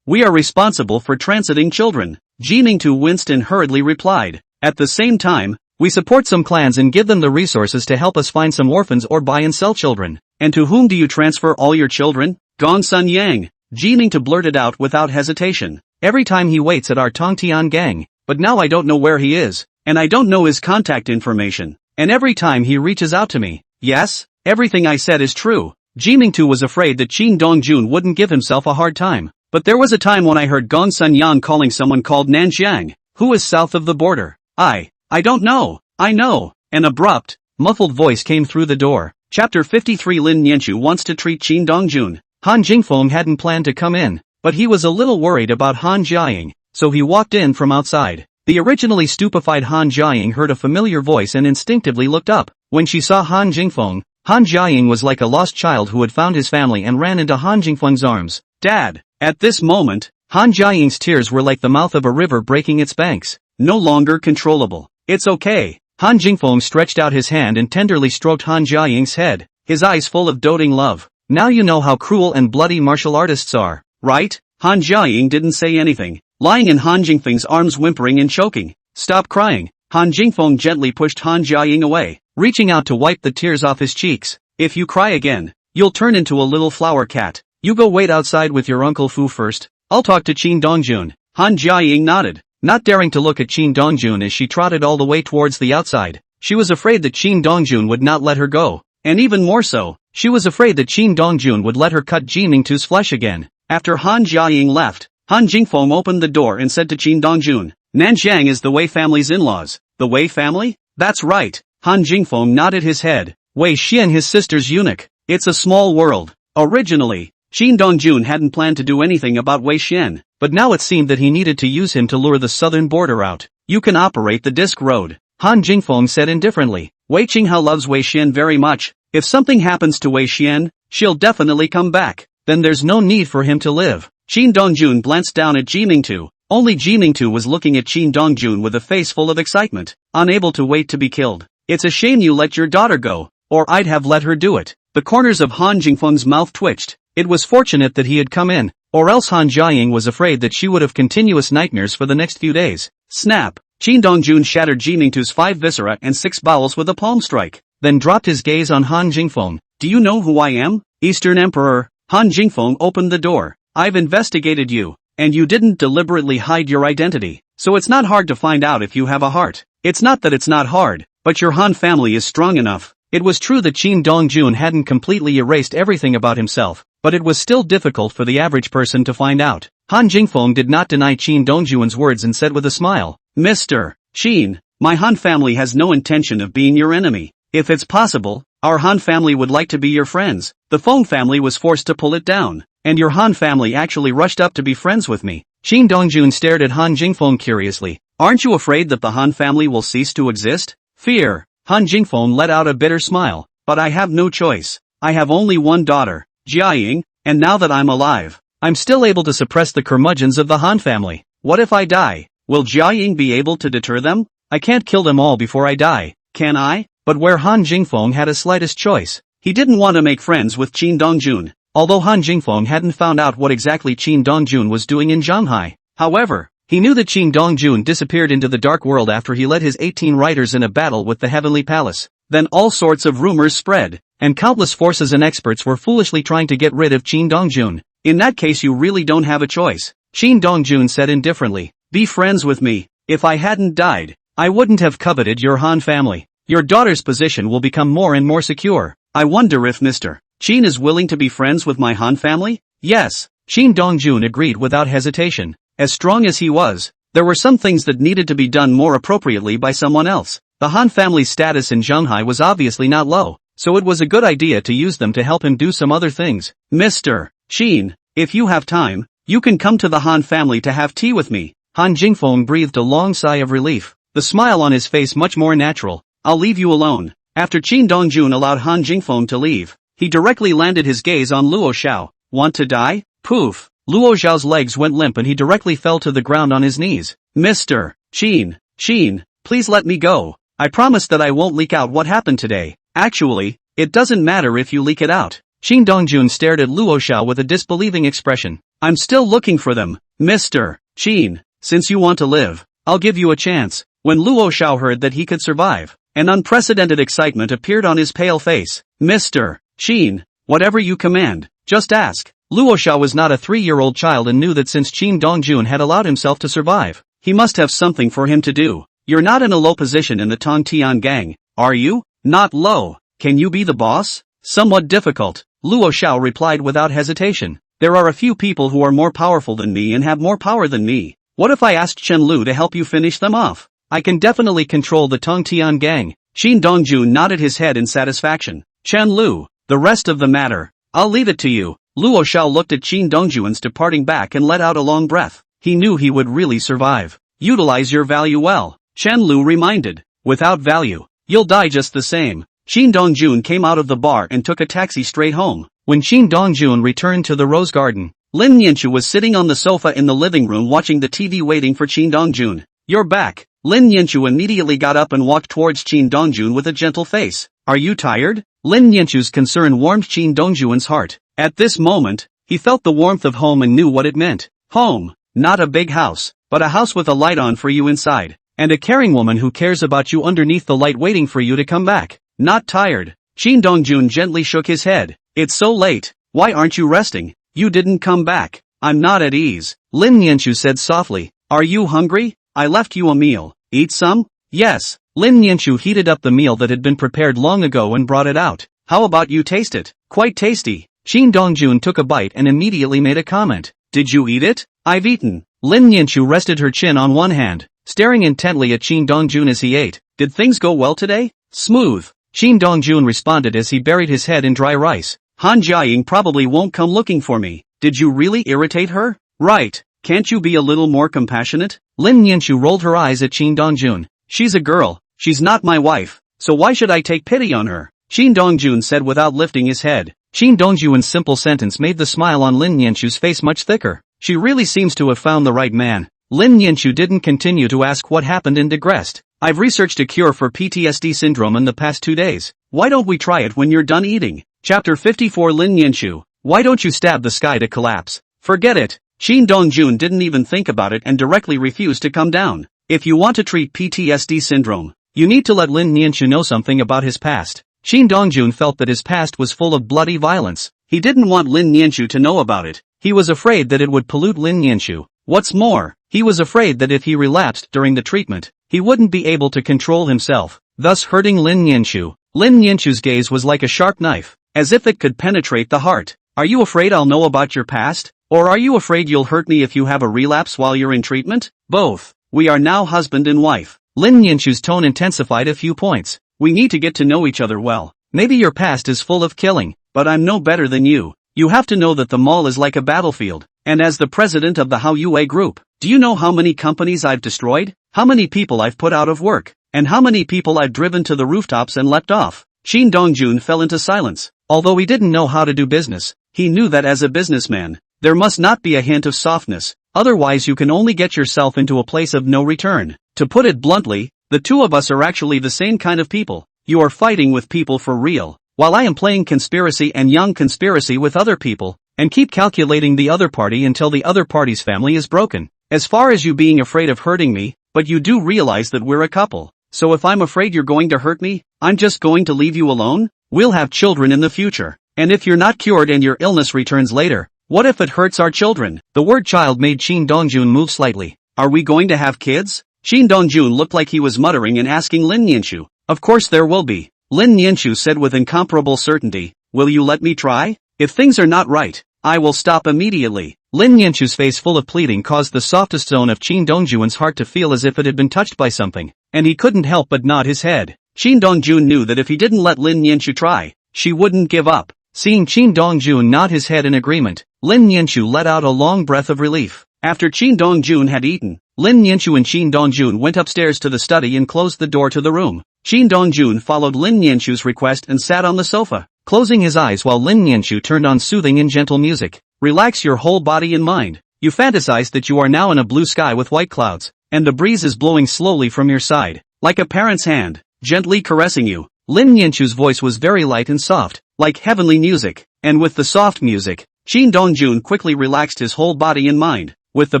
We are responsible for transiting children. Jimingtu winced and hurriedly replied. At the same time, we support some clans and give them the resources to help us find some orphans or buy and sell children. And to whom do you transfer all your children? Gongsun Yang. Jimingtu blurted out without hesitation. Every time he waits at our Tongtian gang. But now I don't know where he is. And I don't know his contact information. And every time he reaches out to me. Yes, everything I said is true. Jimingtu was afraid that Qin Dongjun wouldn't give himself a hard time. But there was a time when I heard Gongsun Yang calling someone called Nanjiang, who is south of the border. I don't know. I know. An abrupt, muffled voice came through the door. Chapter 53 Lin Nianchu wants to treat Qin Dongjun. Han Jingfeng hadn't planned to come in, but he was a little worried about Han Jiaying, so he walked in from outside. The originally stupefied Han Jiaying heard a familiar voice and instinctively looked up. When she saw Han Jingfeng, Han Jiaying was like a lost child who had found his family and ran into Han Jingfeng's arms. Dad! At this moment, Han Jiaying's tears were like the mouth of a river breaking its banks, no longer controllable. It's okay. Han Jingfeng stretched out his hand and tenderly stroked Han Jiaying's head, his eyes full of doting love. Now you know how cruel and bloody martial artists are, right? Han Jiaying didn't say anything, lying in Han Jingfeng's arms whimpering and choking. Stop crying. Han Jingfeng gently pushed Han Jiaying away, reaching out to wipe the tears off his cheeks. If you cry again, you'll turn into a little flower cat. You go wait outside with your Uncle Fu first. I'll talk to Qin Dongjun. Han Jiaying nodded, not daring to look at Qin Dongjun as she trotted all the way towards the outside. She was afraid that Qin Dongjun would not let her go. And even more so, she was afraid that Qin Dongjun would let her cut Jimingtu's flesh again. After Han Jiaying left, Han Jingfeng opened the door and said to Qin Dongjun, Nanjiang is the Wei family's in-laws. The Wei family? That's right. Han Jingfeng nodded his head. Wei Xian his sister's eunuch. It's a small world. Originally, Qin Dongjun hadn't planned to do anything about Wei Xian, but now it seemed that he needed to use him to lure the southern border out. You can operate the disc road, Han Jingfeng said indifferently. Wei Qinghao loves Wei Xian very much, If something happens to Wei Xian, she'll definitely come back. Then there's no need for him to live. Qin Dongjun glanced down at Ji Mingtu. Only Ji Mingtu was looking at Qin Dongjun with a face full of excitement, unable to wait to be killed. It's a shame you let your daughter go, or I'd have let her do it. The corners of Han Jingfeng's mouth twitched. It was fortunate that he had come in, or else Han Jiaying was afraid that she would have continuous nightmares for the next few days. Snap! Qin Dongjun shattered Ji Mingtu's 5 viscera and 6 bowels with a palm strike, then dropped his gaze on Han Jingfeng. Do you know who I am? Eastern Emperor. Han Jingfeng opened the door. I've investigated you, and you didn't deliberately hide your identity, so it's not hard to find out if you have a heart. It's not that it's not hard, but your Han family is strong enough. It was true that Qin Dongjun hadn't completely erased everything about himself, but it was still difficult for the average person to find out. Han Jingfeng did not deny Qin Dongjun's words and said with a smile, Mr. Qin, my Han family has no intention of being your enemy. If it's possible, our Han family would like to be your friends. The Feng family was forced to pull it down, and your Han family actually rushed up to be friends with me. Qin Dongjun stared at Han Jingfeng curiously. Aren't you afraid that the Han family will cease to exist? Fear. Han Jingfeng let out a bitter smile. But I have no choice. I have only one daughter, Jiaying, and now that I'm alive, I'm still able to suppress the curmudgeons of the Han family. What if I die? Will Jiaying be able to deter them? I can't kill them all before I die, can I? But where Han Jingfeng had a slightest choice. He didn't want to make friends with Qin Dongjun, although Han Jingfeng hadn't found out what exactly Qin Dongjun was doing in Shanghai. However, he knew that Qin Dongjun disappeared into the dark world after he led his 18 riders in a battle with the Heavenly Palace. Then all sorts of rumors spread, and countless forces and experts were foolishly trying to get rid of Qin Dongjun. In that case you really don't have a choice, Qin Dongjun said indifferently. Be friends with me. If I hadn't died, I wouldn't have coveted your Han family. Your daughter's position will become more and more secure. I wonder if Mr. Qin is willing to be friends with my Han family? Yes, Qin Dongjun agreed without hesitation. As strong as he was, there were some things that needed to be done more appropriately by someone else. The Han family's status in Shanghai was obviously not low, so it was a good idea to use them to help him do some other things. Mr. Qin, if you have time, you can come to the Han family to have tea with me. Han Jingfeng breathed a long sigh of relief, the smile on his face much more natural. I'll leave you alone. After Qin Dongjun allowed Han Jingfeng to leave, he directly landed his gaze on Luo Xiao. Want to die? Poof. Luo Xiao's legs went limp and he directly fell to the ground on his knees. Mr. Qin, please let me go. I promise that I won't leak out what happened today. Actually, it doesn't matter if you leak it out. Qin Dongjun stared at Luo Xiao with a disbelieving expression. I'm still looking for them. Mr. Qin, since you want to live, I'll give you a chance. When Luo Xiao heard that he could survive, an unprecedented excitement appeared on his pale face. Mr. Qin, whatever you command, just ask. Luo Xiao was not a 3-year-old child and knew that since Qin Dongjun had allowed himself to survive, he must have something for him to do. You're not in a low position in the Tongtian gang, are you? Not low. Can you be the boss? Somewhat difficult, Luo Xiao replied without hesitation. There are a few people who are more powerful than me and have more power than me. What if I asked Chen Lu to help you finish them off? I can definitely control the Tongtian gang. Qin Dongjun nodded his head in satisfaction. Chen Lu, the rest of the matter, I'll leave it to you. Luo Xiao looked at Qin Dongjun's departing back and let out a long breath. He knew he would really survive. Utilize your value well, Chen Lu reminded. Without value, you'll die just the same. Qin Dongjun came out of the bar and took a taxi straight home. When Qin Dongjun returned to the rose garden, Lin Yanchu was sitting on the sofa in the living room watching the TV waiting for Qin Dongjun. You're back. Lin Yanchu immediately got up and walked towards Qin Dongjun with a gentle face. Are you tired? Lin Yanchu's concern warmed Qin Dongjun's heart. At this moment, he felt the warmth of home and knew what it meant. Home, not a big house, but a house with a light on for you inside, and a caring woman who cares about you underneath the light waiting for you to come back. Not tired. Qin Dongjun gently shook his head. It's so late. Why aren't you resting? You didn't come back. I'm not at ease. Lin Yanchu said softly. Are you hungry? I left you a meal. Eat some? Yes. Lin Yanchu heated up the meal that had been prepared long ago and brought it out. How about you taste it? Quite tasty. Qin Dongjun took a bite and immediately made a comment. Did you eat it? I've eaten. Lin Yanchu rested her chin on one hand, staring intently at Qin Dongjun as he ate. Did things go well today? Smooth. Qin Dongjun responded as he buried his head in dry rice. Han Jiaying probably won't come looking for me. Did you really irritate her? Right. Can't you be a little more compassionate? Lin Yanchu rolled her eyes at Qin Dongjun. She's a girl. She's not my wife. So why should I take pity on her? Shin Dongjun said without lifting his head. Shin Dongjun's simple sentence made the smile on Lin Nianchu's face much thicker. She really seems to have found the right man. Lin Nianchu didn't continue to ask what happened and digressed. I've researched a cure for PTSD syndrome in the past 2 days. Why don't we try it when you're done eating? Chapter 54 Lin Nianchu. Why don't you stab the sky to collapse? Forget it. Shin Dongjun didn't even think about it and directly refused to come down. If you want to treat PTSD syndrome, you need to let Lin Nianchu know something about his past. Shin Dongjun felt that his past was full of bloody violence. He didn't want Lin Nianchu to know about it. He was afraid that it would pollute Lin Nianchu. What's more, he was afraid that if he relapsed during the treatment, he wouldn't be able to control himself, thus hurting Lin Nianchu. Lin Nianchu's gaze was like a sharp knife, as if it could penetrate the heart. Are you afraid I'll know about your past? Or are you afraid you'll hurt me if you have a relapse while you're in treatment? Both. We are now husband and wife. Lin Nianchu's tone intensified a few points. We need to get to know each other well. Maybe your past is full of killing, but I'm no better than you. You have to know that the mall is like a battlefield, and as the president of the Hao Yue Group, do you know how many companies I've destroyed? How many people I've put out of work? And how many people I've driven to the rooftops and leapt off? Shin Dongjun fell into silence. Although he didn't know how to do business, he knew that as a businessman, there must not be a hint of softness, otherwise you can only get yourself into a place of no return. To put it bluntly, the two of us are actually the same kind of people. You are fighting with people for real, while I am playing conspiracy and young conspiracy with other people, and keep calculating the other party until the other party's family is broken. As far as you being afraid of hurting me, but you do realize that we're a couple. So if I'm afraid you're going to hurt me, I'm just going to leave you alone? We'll have children in the future. And if you're not cured and your illness returns later, what if it hurts our children? The word child made Shin Dongjun move slightly. Are we going to have kids? Shin Dongjun looked like he was muttering and asking Lin Nianchu. Of course there will be. Lin Nianchu said with incomparable certainty. Will you let me try? If things are not right, I will stop immediately. Lin Nianchu's face full of pleading caused the softest zone of Shin Dongjun's heart to feel as if it had been touched by something, and he couldn't help but nod his head. Shin Dongjun knew that if he didn't let Lin Nianchu try, she wouldn't give up. Seeing Shin Dongjun nod his head in agreement, Lin Nianchu let out a long breath of relief. After Shin Dongjun had eaten, Lin Nianchu and Shin Dongjun went upstairs to the study and closed the door to the room. Shin Dongjun followed Lin Nianchu's request and sat on the sofa, closing his eyes while Lin Nianchu turned on soothing and gentle music. Relax your whole body and mind. You fantasize that you are now in a blue sky with white clouds, and the breeze is blowing slowly from your side, like a parent's hand, gently caressing you. Lin Nianchu's voice was very light and soft, like heavenly music, and with the soft music, Shin Dongjun quickly relaxed his whole body and mind. With the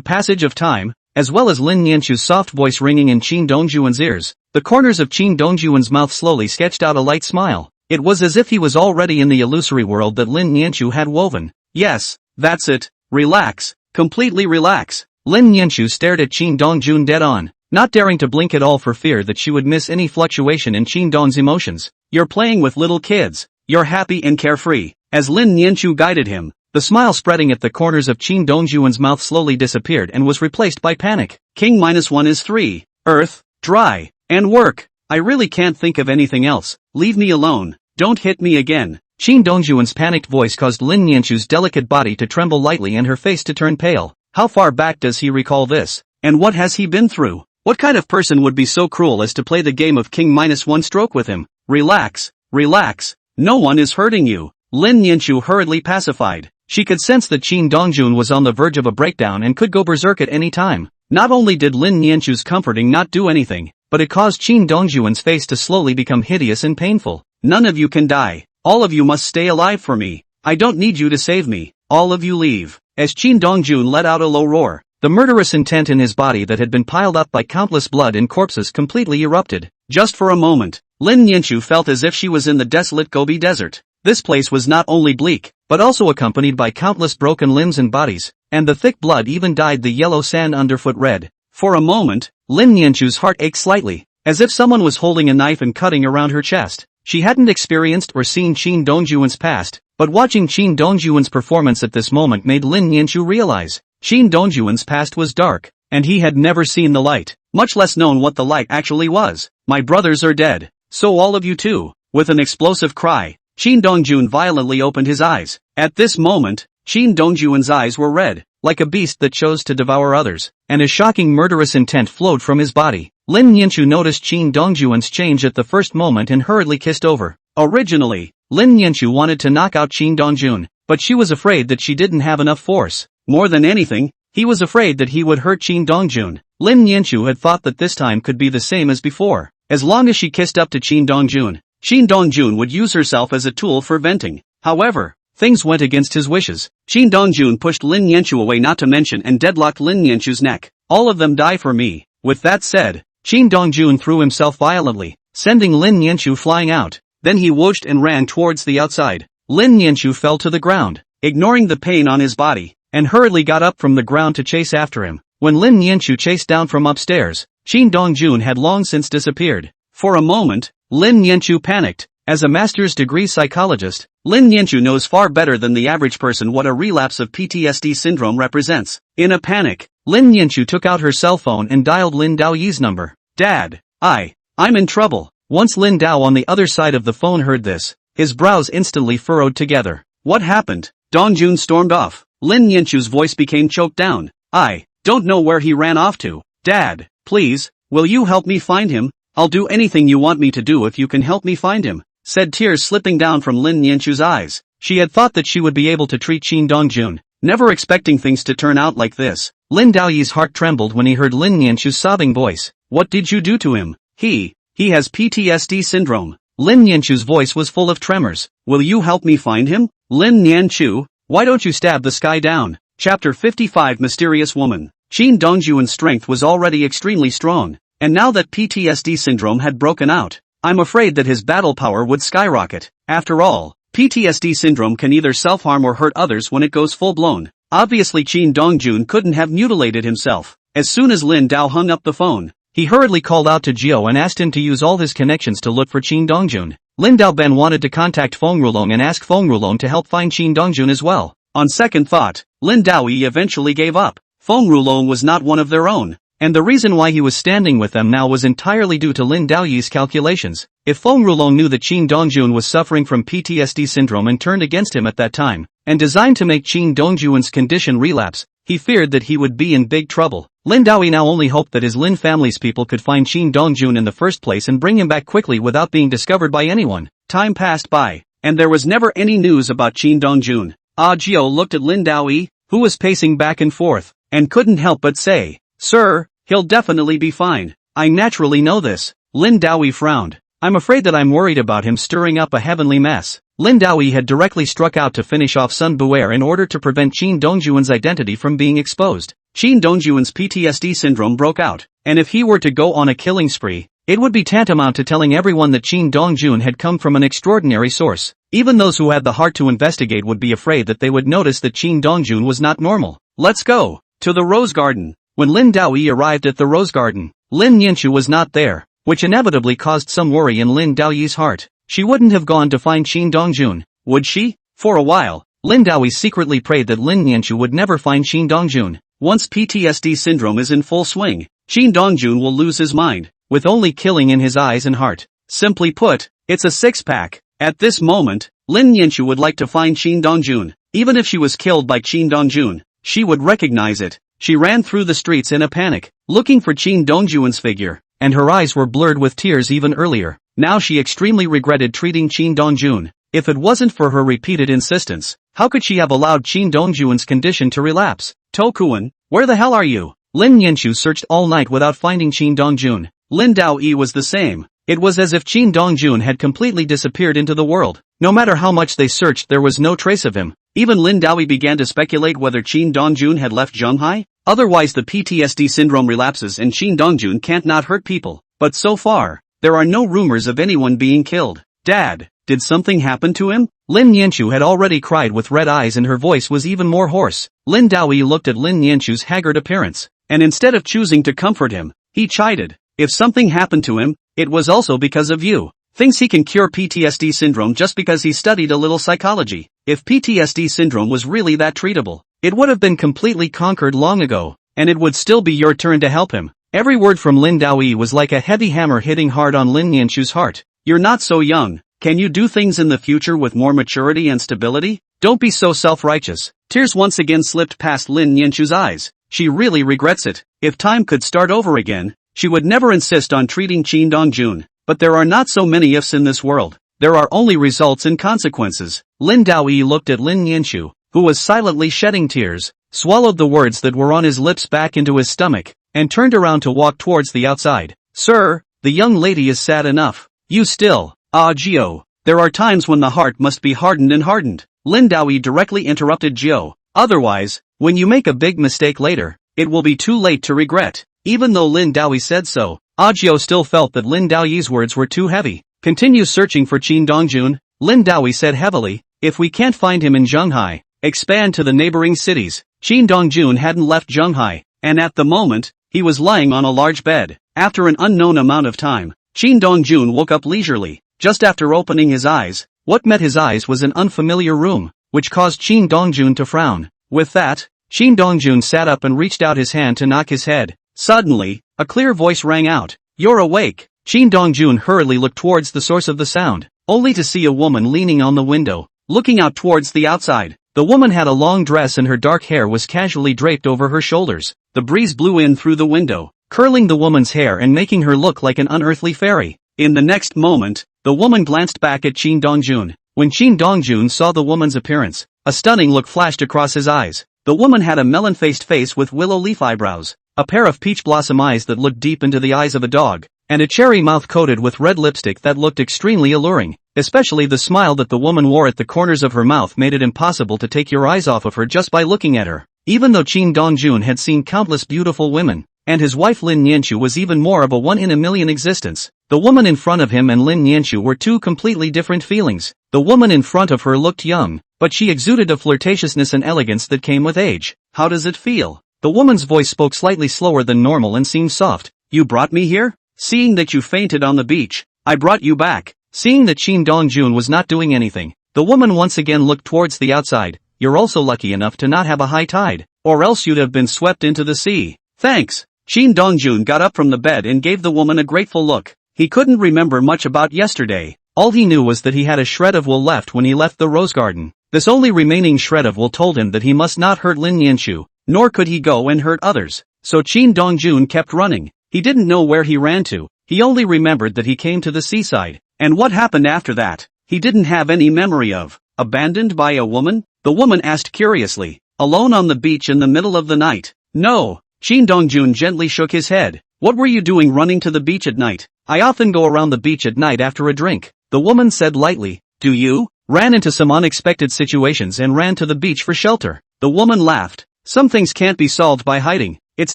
passage of time, as well as Lin Nianchu's soft voice ringing in Shin Dongjun's ears, the corners of Shin Dongjun's mouth slowly sketched out a light smile. It was as if he was already in the illusory world that Lin Nianchu had woven. Yes, that's it. Relax. Completely relax. Lin Nianchu stared at Shin Dongjun dead on, not daring to blink at all for fear that she would miss any fluctuation in Shin Dong's emotions. You're playing with little kids. You're happy and carefree. As Lin Nianchu guided him, the smile spreading at the corners of Shin Dongjun's mouth slowly disappeared and was replaced by panic. King-1 is 3. Earth, dry, and work. I really can't think of anything else. Leave me alone. Don't hit me again. Shin Dongjun's panicked voice caused Lin Nianchu's delicate body to tremble lightly and her face to turn pale. How far back does he recall this? And what has he been through? What kind of person would be so cruel as to play the game of King-1 stroke with him? Relax. Relax. No one is hurting you. Lin Nianchu hurriedly pacified. She could sense that Shin Dongjun was on the verge of a breakdown and could go berserk at any time. Not only did Lin Nianchu's comforting not do anything, but it caused Shin Dongjun's face to slowly become hideous and painful. None of you can die. All of you must stay alive for me. I don't need you to save me. All of you leave. As Shin Dongjun let out a low roar, the murderous intent in his body that had been piled up by countless blood and corpses completely erupted. Just for a moment, Lin Nianchu felt as if she was in the desolate Gobi Desert. This place was not only bleak, but also accompanied by countless broken limbs and bodies, and the thick blood even dyed the yellow sand underfoot red. For a moment, Lin Nianchu's heart ached slightly, as if someone was holding a knife and cutting around her chest. She hadn't experienced or seen Shin Dongjun's past, but watching Shin Dongjun's performance at this moment made Lin Nianchu realize, Shin Dongjun's past was dark, and he had never seen the light, much less known what the light actually was. My brothers are dead, so all of you too. With an explosive cry, Shin Dongjun violently opened his eyes. At this moment, Shin Dongjun's eyes were red, like a beast that chose to devour others, and a shocking murderous intent flowed from his body. Lin Nianchu noticed Shin Dongjun's change at the first moment and hurriedly kissed over. Originally, Lin Yanchu wanted to knock out Qin Dongjun, but she was afraid that she didn't have enough force. More than anything, he was afraid that he would hurt Qin Dongjun. Lin Yanchu had thought that this time could be the same as before. As long as she kissed up to Qin Dongjun would use herself as a tool for venting. However, things went against his wishes. Qin Dongjun pushed Lin Yanchu away, not to mention, and deadlocked Lin Yanchu's neck. All of them die for me. With that said, Qin Dongjun threw himself violently, sending Lin Yanchu flying out. Then he whooshed and ran towards the outside. Lin Yanchu fell to the ground, ignoring the pain on his body, and hurriedly got up from the ground to chase after him. When Lin Yanchu chased down from upstairs, Qin Dongjun had long since disappeared. For a moment, Lin Yanchu panicked. As a master's degree psychologist, Lin Yanchu knows far better than the average person what a relapse of PTSD syndrome represents. In a panic, Lin Yanchu took out her cell phone and dialed Lin Daoyi's number. Dad, I'm in trouble. Once Lin Dao on the other side of the phone heard this, his brows instantly furrowed together. What happened? Dongjun stormed off. Lin Yanchu's voice became choked down. I don't know where he ran off to. Dad, please, will you help me find him? I'll do anything you want me to do if you can help me find him, said tears slipping down from Lin Yanchu's eyes. She had thought that she would be able to treat Qin Dongjun, never expecting things to turn out like this. Lin Daoyi's heart trembled when he heard Lin Yanchu's sobbing voice. What did you do to him? He has PTSD syndrome. Lin Yanchu's voice was full of tremors. Will you help me find him? Lin Yanchu, why don't you stab the sky down? Chapter 55 Mysterious Woman. Qin Dongjun's strength was already extremely strong, and now that PTSD syndrome had broken out, I'm afraid that his battle power would skyrocket. After all, PTSD syndrome can either self-harm or hurt others when it goes full-blown. Obviously Qin Dongjun couldn't have mutilated himself. As soon as Lin Dao hung up the phone, he hurriedly called out to Jiao and asked him to use all his connections to look for Qin Dongjun. Lin Dao Ben wanted to contact Feng Rulong and ask Feng Rulong to help find Qin Dongjun as well. On second thought, Lin Daoyi eventually gave up. Feng Rulong was not one of their own, and the reason why he was standing with them now was entirely due to Lin Daoyi's calculations. If Feng Rulong knew that Qin Dongjun was suffering from PTSD syndrome and turned against him at that time, and designed to make Qin Dongjun's condition relapse, he feared that he would be in big trouble. Lin Daoyi now only hoped that his Lin family's people could find Qin Dongjun in the first place and bring him back quickly without being discovered by anyone. Time passed by, and there was never any news about Qin Dongjun. Jiao looked at Lin Daoyi, who was pacing back and forth, and couldn't help but say, Sir, he'll definitely be fine. I naturally know this. Lin Daoyi frowned. I'm afraid that I'm worried about him stirring up a heavenly mess. Lin Daoyi had directly struck out to finish off Sun Bu'er in order to prevent Qin Dongjun's identity from being exposed. Qin Dongjun's PTSD syndrome broke out, and if he were to go on a killing spree, it would be tantamount to telling everyone that Qin Dongjun had come from an extraordinary source. Even those who had the heart to investigate would be afraid that they would notice that Qin Dongjun was not normal. Let's go to the Rose Garden. When Lin Daoyi arrived at the Rose Garden, Lin Yanchu was not there, which inevitably caused some worry in Lin Daoyi's heart. She wouldn't have gone to find Qin Dongjun, would she? For a while, Lin Daoyi secretly prayed that Lin Yanchu would never find Qin Dongjun. Once PTSD syndrome is in full swing, Qin Dongjun will lose his mind, with only killing in his eyes and heart. Simply put, it's a six-pack. At this moment, Lin Yanchu would like to find Qin Dongjun. Even if she was killed by Qin Dongjun, she would recognize it. She ran through the streets in a panic, looking for Qin Dongjun's figure, and her eyes were blurred with tears even earlier. Now she extremely regretted treating Qin Dongjun. If it wasn't for her repeated insistence, how could she have allowed Qin Dongjun's condition to relapse? Tokuan, where the hell are you? Lin Yanchu searched all night without finding Qin Dongjun. Lin Daoyi was the same. It was as if Qin Dongjun had completely disappeared into the world. No matter how much they searched, there was no trace of him. Even Lin Daoyi began to speculate whether Qin Dongjun had left Zhenghai. Otherwise the PTSD syndrome relapses and Qin Dongjun can't not hurt people. But so far, there are no rumors of anyone being killed. Dad, did something happen to him? Lin Yanchu had already cried with red eyes and her voice was even more hoarse. Lin Daoyi looked at Lin Yanchu's haggard appearance, and instead of choosing to comfort him, he chided. If something happened to him, it was also because of you. Thinks he can cure PTSD syndrome just because he studied a little psychology. If PTSD syndrome was really that treatable, it would have been completely conquered long ago, and it would still be your turn to help him. Every word from Lin Daoyi was like a heavy hammer hitting hard on Lin Yanchu's heart. You're not so young. Can you do things in the future with more maturity and stability? Don't be so self-righteous. Tears once again slipped past Lin Yanchu's eyes. She really regrets it. If time could start over again, she would never insist on treating Qin Dongjun. But there are not so many ifs in this world. there are only results and consequences. Lin Daoyi looked at Lin Yanqiu, who was silently shedding tears, swallowed the words that were on his lips back into his stomach, and turned around to walk towards the outside. Sir, the young lady is sad enough. You still, Gio. There are times when the heart must be hardened and hardened. Lin Daoyi directly interrupted Gio. Otherwise, when you make a big mistake later, it will be too late to regret. Even though Lin Daoyi said so, Gio still felt that Lin Daoyi's words were too heavy. Continue searching for Qin Dongjun, Lin Daoyi said heavily. If we can't find him in Zhenghai, expand to the neighboring cities. Qin Dongjun hadn't left Zhenghai, and at the moment, he was lying on a large bed. After an unknown amount of time, Qin Dongjun woke up leisurely. Just after opening his eyes, what met his eyes was an unfamiliar room, which caused Qin Dongjun to frown. With that, Qin Dongjun sat up and reached out his hand to knock his head. Suddenly, a clear voice rang out. You're awake. Qin Dongjun hurriedly looked towards the source of the sound, only to see a woman leaning on the window, looking out towards the outside. The woman had a long dress and her dark hair was casually draped over her shoulders. The breeze blew in through the window, curling the woman's hair and making her look like an unearthly fairy. In the next moment, the woman glanced back at Qin Dongjun. When Qin Dongjun saw the woman's appearance, a stunning look flashed across his eyes. The woman had a melon-faced face with willow leaf eyebrows, a pair of peach blossom eyes that looked deep into the eyes of a dog, and a cherry mouth coated with red lipstick that looked extremely alluring. Especially the smile that the woman wore at the corners of her mouth made it impossible to take your eyes off of her just by looking at her. Even though Qin Dongjun had seen countless beautiful women, and his wife Lin Yanqiu was even more of a one-in-a-million existence, the woman in front of him and Lin Yanqiu were two completely different feelings. The woman in front of her looked young, but she exuded a flirtatiousness and elegance that came with age. How does it feel? The woman's voice spoke slightly slower than normal and seemed soft. You brought me here? Seeing that you fainted on the beach, I brought you back. Seeing that Qin Dongjun was not doing anything, the woman once again looked towards the outside. You're also lucky enough to not have a high tide, or else you'd have been swept into the sea. Thanks. Qin Dongjun got up from the bed and gave the woman a grateful look. He couldn't remember much about yesterday. All he knew was that he had a shred of wool left when he left the rose garden. This only remaining shred of wool told him that he must not hurt Lin Yanqiu, nor could he go and hurt others. So Qin Dongjun kept running. He didn't know where he ran to. He only remembered that he came to the seaside. And what happened after that, he didn't have any memory of. Abandoned by a woman? The woman asked curiously. Alone on the beach in the middle of the night? No. Qin Dongjun gently shook his head. What were you doing running to the beach at night? I often go around the beach at night after a drink. The woman said lightly. Do you? Ran into some unexpected situations and ran to the beach for shelter. The woman laughed. Some things can't be solved by hiding. It's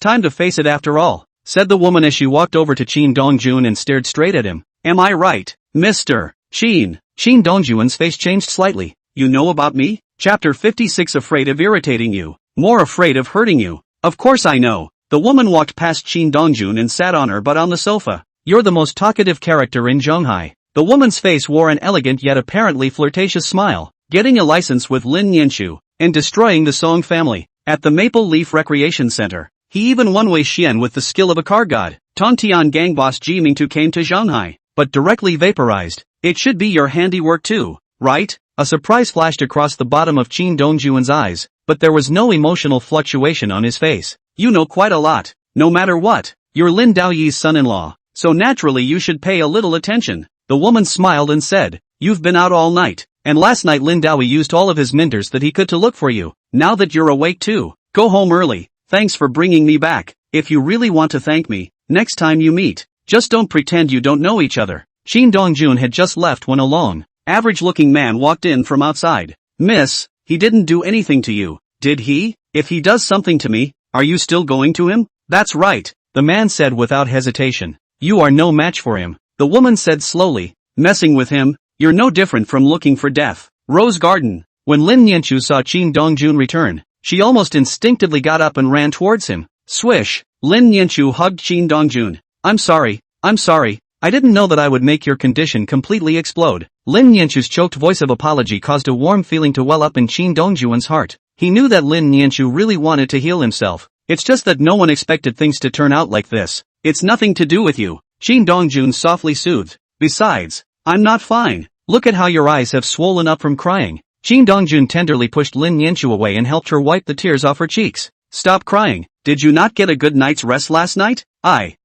time to face it after all, said the woman as she walked over to Qin Dongjun and stared straight at him. Am I right, Mr. Qin? Qin Dongjun's face changed slightly. You know about me? Chapter 56. Afraid of irritating you. More afraid of hurting you. Of course I know. The woman walked past Qin Dongjun and sat on her butt on the sofa. You're the most talkative character in Zhenghai. The woman's face wore an elegant yet apparently flirtatious smile. Getting a license with Lin Yanqiu, and destroying the Song family, at the Maple Leaf Recreation Center. He even won Wei Xian with the skill of a car god. Tongtian gang boss Ji Mingtu came to Zhenghai, but directly vaporized. It should be your handiwork too, right? A surprise flashed across the bottom of Qin Dongjun's eyes, but there was no emotional fluctuation on his face. You know quite a lot. No matter what, you're Lin Daoyi's son-in-law, so naturally you should pay a little attention. The woman smiled and said, you've been out all night, and last night Lin Daoyi used all of his minters that he could to look for you. Now that you're awake too, go home early. Thanks for bringing me back. If you really want to thank me, next time you meet, just don't pretend you don't know each other. Qin Dongjun had just left when a long, average-looking man walked in from outside. Miss, he didn't do anything to you, did he? If he does something to me, are you still going to him? That's right, the man said without hesitation. You are no match for him. The woman said slowly. Messing with him, you're no different from looking for death. Rose Garden. When Lin Yanqiu saw Qin Dongjun return, she almost instinctively got up and ran towards him. Swish! Lin Yanqiu hugged Qin Dongjun. I'm sorry. I didn't know that I would make your condition completely explode. Lin Yanqiu's choked voice of apology caused a warm feeling to well up in Qin Dongjun's heart. He knew that Lin Yanqiu really wanted to heal himself. It's just that no one expected things to turn out like this. It's nothing to do with you, Qin Dongjun softly soothed. Besides, I'm not fine. Look at how your eyes have swollen up from crying. Qin Dongjun tenderly pushed Lin Yanqiu away and helped her wipe the tears off her cheeks. Stop crying. Did you not get a good night's rest last night?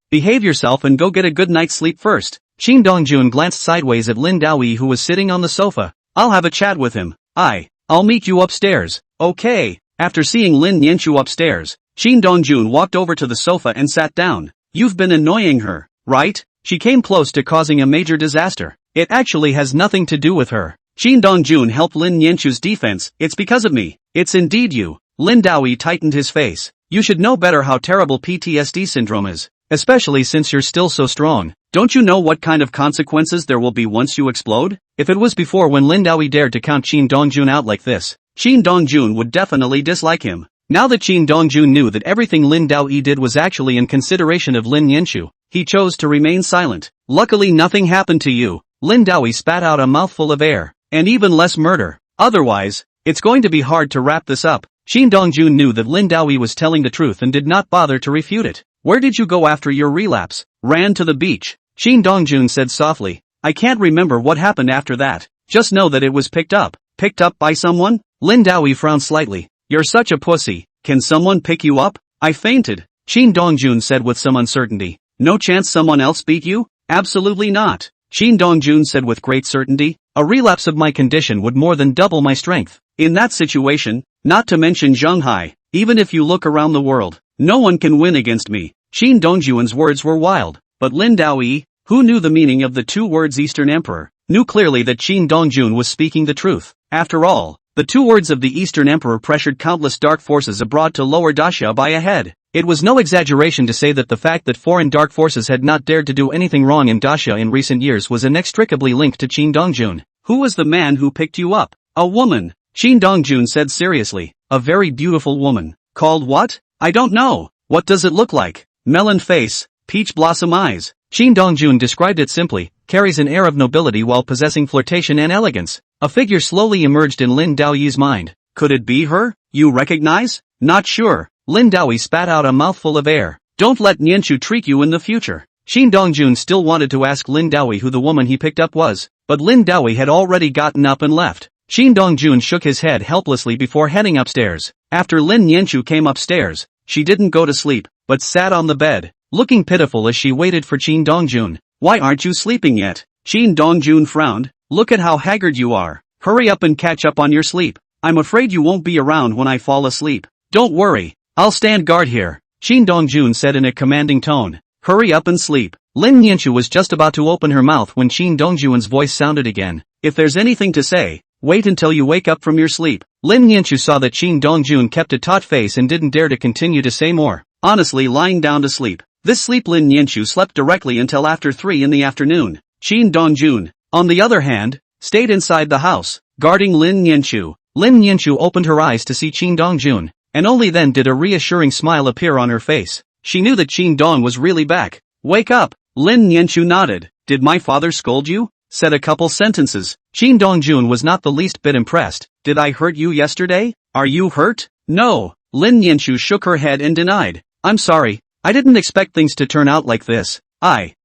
Behave yourself and go get a good night's sleep first. Shin Dongjun glanced sideways at Lin Daoyi who was sitting on the sofa. I'll have a chat with him. I'll meet you upstairs. Okay. After seeing Lin Yanchu upstairs, Shin Dongjun walked over to the sofa and sat down. You've been annoying her, right? She came close to causing a major disaster. It actually has nothing to do with her. Shin Dongjun helped Lin Yanchu's defense. It's because of me. It's indeed you. Lin Daoyi tightened his face. You should know better how terrible PTSD syndrome is. Especially since you're still so strong. Don't you know what kind of consequences there will be once you explode? If it was before when Lin Daoyi dared to count Shin Dongjun out like this, Shin Dongjun would definitely dislike him. Now that Shin Dongjun knew that everything Lin Daoyi did was actually in consideration of Lin Yanchu, he chose to remain silent. Luckily nothing happened to you. Lin Daoyi spat out a mouthful of air. And even less murder. Otherwise, it's going to be hard to wrap this up. Shin Dongjun knew that Lin Daoyi was telling the truth and did not bother to refute it. Where did you go after your relapse? Ran to the beach. Shin Dongjun said softly. I can't remember what happened after that. Just know that it was picked up. Picked up by someone? Lin Daoyi frowned slightly. You're such a pussy. Can someone pick you up? I fainted. Shin Dongjun said with some uncertainty. No chance someone else beat you? Absolutely not. Shin Dongjun said with great certainty. A relapse of my condition would more than double my strength. In that situation, not to mention Zhonghai, even if you look around the world, no one can win against me. Shin Dongjun's words were wild, but Lin Daoyi, who knew the meaning of the two words Eastern Emperor, knew clearly that Shin Dongjun was speaking the truth. After all, the two words of the Eastern Emperor pressured countless dark forces abroad to lower Dacia by a head. It was no exaggeration to say that the fact that foreign dark forces had not dared to do anything wrong in Dacia in recent years was inextricably linked to Shin Dongjun. Who was the man who picked you up? A woman. Shin Dongjun said seriously. A very beautiful woman. Called what? I don't know. What does it look like? Melon face, peach blossom eyes. Shin Dongjun described it simply. Carries an air of nobility while possessing flirtation and elegance. A figure slowly emerged in Lin Daoyi's mind. Could it be her? You recognize? Not sure. Lin Daoyi spat out a mouthful of air. Don't let Nianchu trick you in the future. Shin Dongjun still wanted to ask Lin Daoyi who the woman he picked up was, but Lin Daoyi had already gotten up and left. Shin Dongjun shook his head helplessly before heading upstairs. After Lin Nianchu came upstairs, she didn't go to sleep, but sat on the bed, looking pitiful as she waited for Shin Dongjun. Why aren't you sleeping yet? Shin Dongjun frowned. Look at how haggard you are. Hurry up and catch up on your sleep. I'm afraid you won't be around when I fall asleep. Don't worry. I'll stand guard here. Shin Dongjun said in a commanding tone. Hurry up and sleep. Lin Nianchu was just about to open her mouth when Shin Dongjun's voice sounded again. If there's anything to say, wait until you wake up from your sleep. Lin Nianchu saw that Shin Dongjun kept a taut face and didn't dare to continue to say more. Honestly, lying down to sleep. This sleep Lin Nianchu slept directly until after 3 in the afternoon. Shin Dongjun, on the other hand, stayed inside the house, guarding Lin Nianchu. Lin Nianchu opened her eyes to see Shin Dongjun, and only then did a reassuring smile appear on her face. She knew that Shin Dong was really back. Wake up! Lin Nianchu nodded. Did my father scold you? Said a couple sentences. Shin Dongjun was not the least bit impressed. Did I hurt you yesterday? Are you hurt? No. Lin Nianchu shook her head and denied. I'm sorry. I didn't expect things to turn out like this.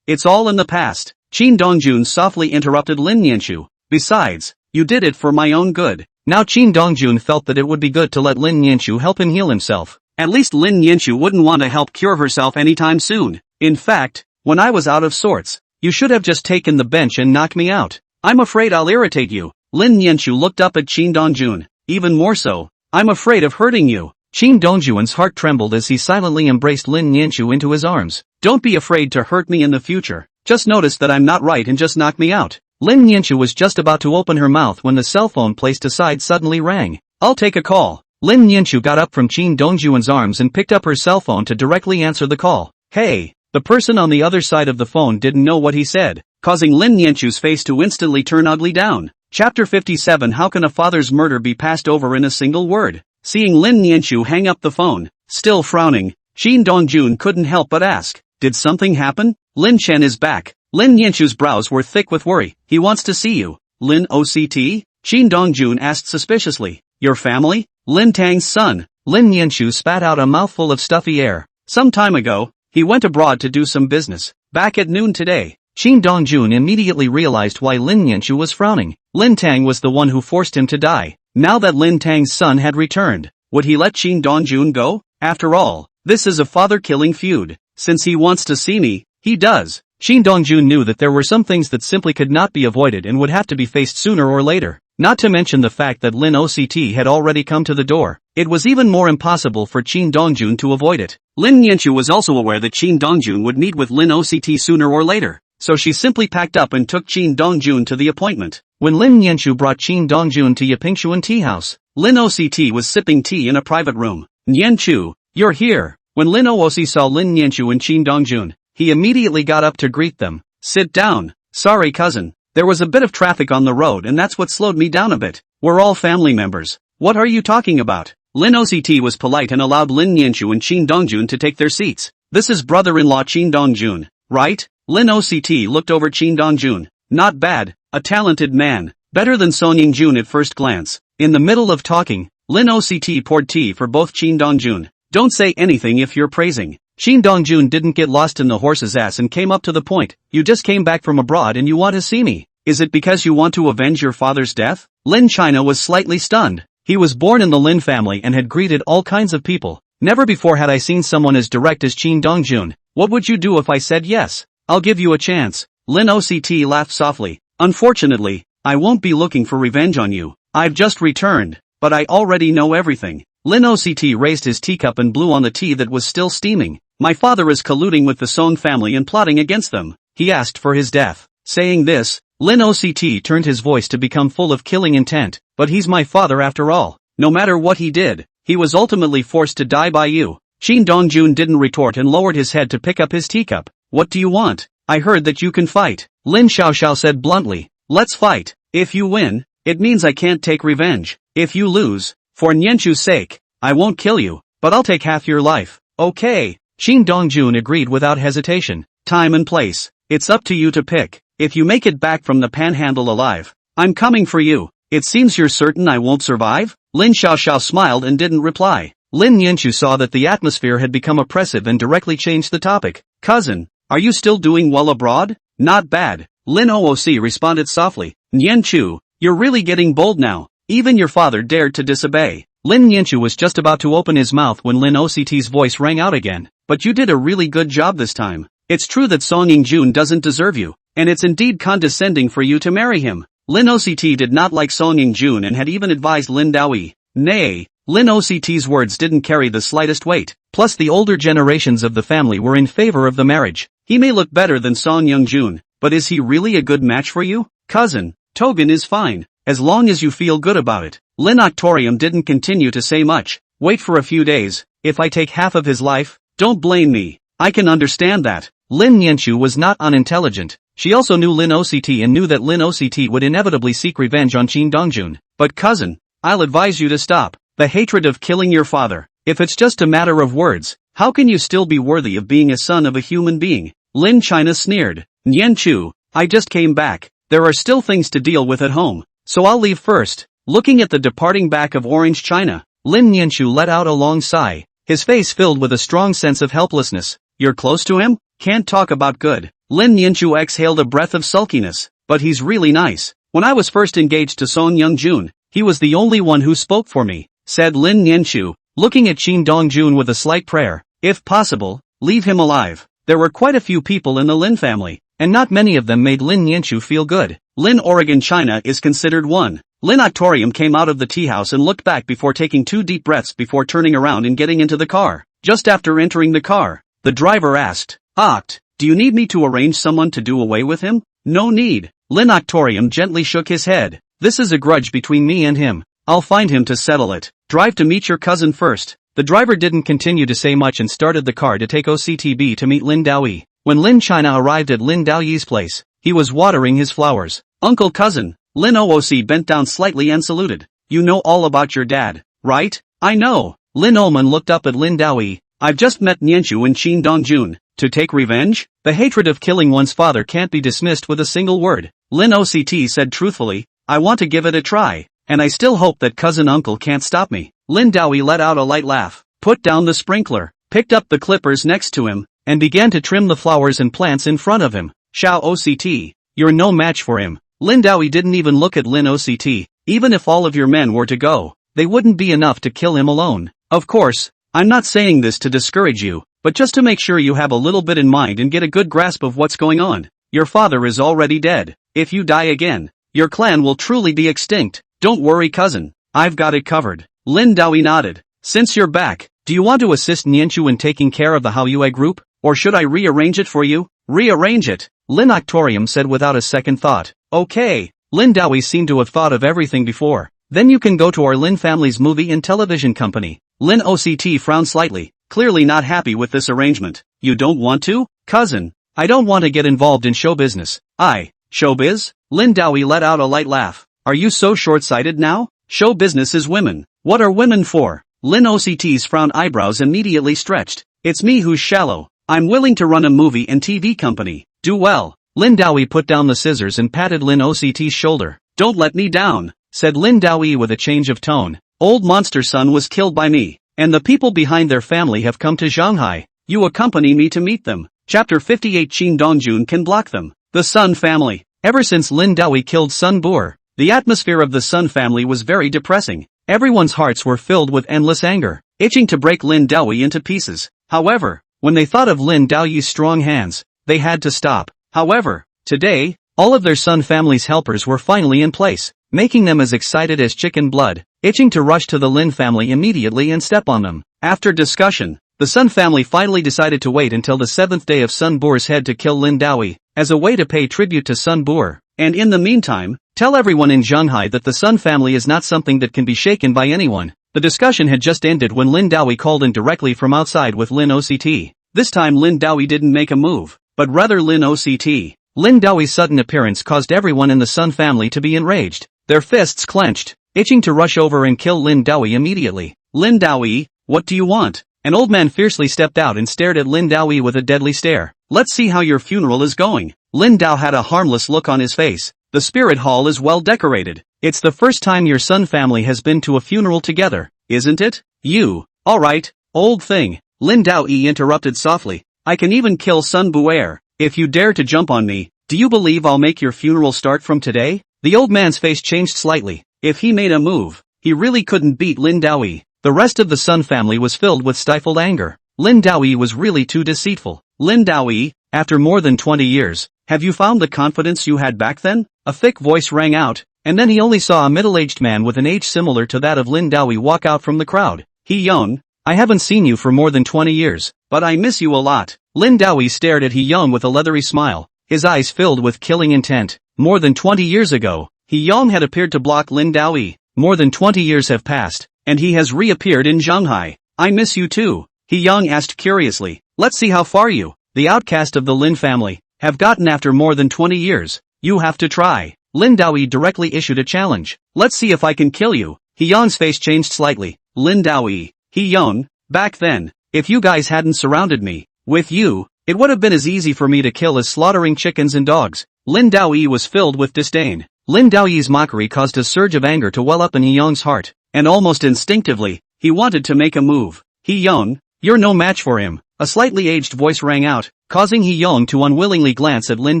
It's all in the past. Shin Dongjun softly interrupted Lin Nianchu. Besides, you did it for my own good. Now Shin Dongjun felt that it would be good to let Lin Nianchu help him heal himself. At least Lin Nianchu wouldn't want to help cure herself anytime soon. In fact, when I was out of sorts, you should have just taken the bench and knocked me out. I'm afraid I'll irritate you. Lin Nianchu looked up at Shin Dongjun. Even more so. I'm afraid of hurting you. Shin Dongjun's heart trembled as he silently embraced Lin Nianchu into his arms. Don't be afraid to hurt me in the future. Just notice that I'm not right and just knock me out. Lin Nianchu was just about to open her mouth when the cell phone placed aside suddenly rang. I'll take a call. Lin Nianchu got up from Shin Dongjun's arms and picked up her cell phone to directly answer the call. Hey! The person on the other side of the phone didn't know what he said, causing Lin Nianchu's face to instantly turn ugly down. Chapter 57 How can a father's murder be passed over in a single word? Seeing Lin Nianchu hang up the phone, still frowning, Shin Dongjun couldn't help but ask, did something happen? Lin Chen is back. Lin Nianchu's brows were thick with worry. He wants to see you. Lin OCT? Shin Dongjun asked suspiciously. Your family? Lin Tang's son. Lin Nianchu spat out a mouthful of stuffy air. Some time ago, he went abroad to do some business. Back at noon today. Shin Dongjun immediately realized why Lin Nianchu was frowning. Lin Tang was the one who forced him to die. Now that Lin Tang's son had returned, would he let Shin Dongjun go? After all, this is a father-killing feud. Since he wants to see me, he does. Shin Dongjun knew that there were some things that simply could not be avoided and would have to be faced sooner or later. Not to mention the fact that Lin Oct had already come to the door. It was even more impossible for Shin Dongjun to avoid it. Lin Nianchu was also aware that Shin Dongjun would meet with Lin Oct sooner or later, so she simply packed up and took Shin Dongjun to the appointment. When Lin Nianchu brought Shin Dongjun to Yapingchuan tea house, Lin Oct was sipping tea in a private room. Nianchu, you're here. When Lin Ooc saw Lin Nianchu and Shin Dongjun, he immediately got up to greet them. Sit down. Sorry cousin. There was a bit of traffic on the road and that's what slowed me down a bit. We're all family members. What are you talking about? Lin Oct was polite and allowed Lin Nianchu and Shin Dongjun to take their seats. This is brother-in-law Shin Dongjun, right? Lin Oct looked over Shin Dongjun. Not bad, a talented man. Better than Song Yingjun at first glance. In the middle of talking, Lin Oct poured tea for both Shin Dongjun. Don't say anything if you're praising. Shin Dongjun didn't get lost in the horse's ass and came up to the point. You just came back from abroad and you want to see me. Is it because you want to avenge your father's death? Lin China was slightly stunned. He was born in the Lin family and had greeted all kinds of people. Never before had I seen someone as direct as Shin Dongjun. What would you do if I said yes? I'll give you a chance. Lin Oct laughed softly. Unfortunately, I won't be looking for revenge on you. I've just returned, but I already know everything. Lin Oct raised his teacup and blew on the tea that was still steaming. My father is colluding with the Song family and plotting against them. He asked for his death. Saying this, Lin Oct turned his voice to become full of killing intent. But he's my father after all. No matter what he did, he was ultimately forced to die by you. Shin Dongjun didn't retort and lowered his head to pick up his teacup. What do you want? I heard that you can fight. Lin Xiaoxiao said bluntly. Let's fight. If you win, it means I can't take revenge. If you lose, for Nianchu's sake, I won't kill you, but I'll take half your life. Okay. Shin Dongjun agreed without hesitation. Time and place. It's up to you to pick. If you make it back from the panhandle alive, I'm coming for you. It seems you're certain I won't survive? Lin Xiaoxiao smiled and didn't reply. Lin Nianchu saw that the atmosphere had become oppressive and directly changed the topic. Cousin, are you still doing well abroad? Not bad. Lin Ooc responded softly. Nianchu, you're really getting bold now. Even your father dared to disobey. Lin Nianchu was just about to open his mouth when Lin Oct's voice rang out again. But you did a really good job this time. It's true that Song Yingjun doesn't deserve you, and it's indeed condescending for you to marry him. Lin Oct did not like Song Yingjun and had even advised Lin Daoyi. Nay, Lin Oct's words didn't carry the slightest weight. Plus the older generations of the family were in favor of the marriage. He may look better than Song Yingjun, but is he really a good match for you? Cousin, Togan is fine, as long as you feel good about it. Lin Octorium didn't continue to say much. Wait for a few days. If I take half of his life, don't blame me. I can understand that. Lin Nianchu was not unintelligent. She also knew Lin Oct and knew that Lin Oct would inevitably seek revenge on Shin Dongjun. But cousin, I'll advise you to stop the hatred of killing your father. If it's just a matter of words, how can you still be worthy of being a son of a human being? Lin China sneered. Nianchu, I just came back. There are still things to deal with at home, so I'll leave first. Looking at the departing back of Orange China, Lin Nianchu let out a long sigh, his face filled with a strong sense of helplessness. You're close to him? Can't talk about good. Lin Nianchu exhaled a breath of sulkiness. But he's really nice. When I was first engaged to Song Yingjun, he was the only one who spoke for me, said Lin Nianchu, looking at Shin Dongjun with a slight prayer. If possible, leave him alive. There were quite a few people in the Lin family, and not many of them made Lin Nianchu feel good. Lin Oregon China is considered one. Lin Octorium came out of the tea house and looked back before taking 2 deep breaths before turning around and getting into the car. Just after entering the car, the driver asked, Oct, do you need me to arrange someone to do away with him? No need. Lin Octorium gently shook his head. This is a grudge between me and him. I'll find him to settle it. Drive to meet your cousin first. The driver didn't continue to say much and started the car to take OCTB to meet Lin Daoyi. When Lin China arrived at Lin Daoyi's place, he was watering his flowers. Uncle cousin, Lin Ooc bent down slightly and saluted. You know all about your dad, right? I know. Lin Oman looked up at Lin Daoyi. I've just met Nianchu and Shin Dongjun. To take revenge? The hatred of killing one's father can't be dismissed with a single word. Lin Oct said truthfully, I want to give it a try, and I still hope that cousin uncle can't stop me. Lin Daoyi let out a light laugh, put down the sprinkler, picked up the clippers next to him, and began to trim the flowers and plants in front of him. Xiao Oct, you're no match for him. Lin Daoyi didn't even look at Lin Oct. Even if all of your men were to go, they wouldn't be enough to kill him alone. Of course, I'm not saying this to discourage you, but just to make sure you have a little bit in mind and get a good grasp of what's going on. Your father is already dead. If you die again, your clan will truly be extinct. Don't worry, cousin. I've got it covered. Lin Daoi nodded. Since you're back, do you want to assist Nianchu in taking care of the Haoyue group, or should I rearrange it for you? Rearrange it, Lin Octorium said without a second thought. Okay. Lin Daoi seemed to have thought of everything before. Then you can go to our Lin family's movie and television company. Lin OCT frowned slightly, clearly not happy with this arrangement. You don't want to? Cousin, I don't want to get involved in show business. Showbiz? Lin Daoi let out a light laugh. Are you so short-sighted now? Show business is women. What are women for? Lin OCT's frown eyebrows immediately stretched. It's me who's shallow. I'm willing to run a movie and TV company. Do well. Lin Daoi put down the scissors and patted Lin OCT's shoulder. Don't let me down, said Lin Daoi with a change of tone. Old monster son was killed by me, and the people behind their family have come to Shanghai. You accompany me to meet them. Chapter 58 Qin Dongjun can block them. The Sun family. Ever since Lin Daoi killed Sun Boer, the atmosphere of the Sun family was very depressing. Everyone's hearts were filled with endless anger, itching to break Lin Daoi into pieces. However, when they thought of Lin Daoi's strong hands, they had to stop. However, today, all of their Sun family's helpers were finally in place, making them as excited as chicken blood, itching to rush to the Lin family immediately and step on them. After discussion, the Sun family finally decided to wait until the 7th day of Sun Boer's head to kill Lin Daoi, as a way to pay tribute to Sun Boer, and in the meantime, tell everyone in Shanghai that the Sun family is not something that can be shaken by anyone. The discussion had just ended when Lin Daoi called in directly from outside with Lin OCT. This time Lin Daoi didn't make a move, but rather Lin OCT. Lin Daoi's sudden appearance caused everyone in the Sun family to be enraged, their fists clenched, itching to rush over and kill Lin Daoi immediately. Lin Daoi, what do you want? An old man fiercely stepped out and stared at Lin Daoi with a deadly stare. Let's see how your funeral is going. Lin Dao had a harmless look on his face. The spirit hall is well decorated. It's the first time your Sun family has been to a funeral together, isn't it? You. Alright, old thing. Lin Daoi interrupted softly. I can even kill Sun Boer. If you dare to jump on me, do you believe I'll make your funeral start from today? The old man's face changed slightly. If he made a move, he really couldn't beat Lin Daoi. The rest of the Sun family was filled with stifled anger. Lin Daoi was really too deceitful. Lin Daoi, after more than 20 years, have you found the confidence you had back then? A thick voice rang out, and then he only saw a middle-aged man with an age similar to that of Lin Daoi walk out from the crowd. He Young, I haven't seen you for more than 20 years, but I miss you a lot. Lin Daoi stared at He Young with a leathery smile, his eyes filled with killing intent. More than 20 years ago, He Young had appeared to block Lin Daoi. More than 20 years have passed, and he has reappeared in Shanghai. I miss you too, He Young asked curiously. Let's see how far you, the outcast of the Lin family, have gotten after more than 20 years. You have to try. Lin Daoi directly issued a challenge. Let's see if I can kill you. He Young's face changed slightly. Lin Daoi, He Young, back then, if you guys hadn't surrounded me with you, it would have been as easy for me to kill as slaughtering chickens and dogs. Lin Daoi was filled with disdain. Lin Daoi's mockery caused a surge of anger to well up in He Young's heart, and almost instinctively, he wanted to make a move. He Young, you're no match for him. A slightly aged voice rang out, causing He Young to unwillingly glance at Lin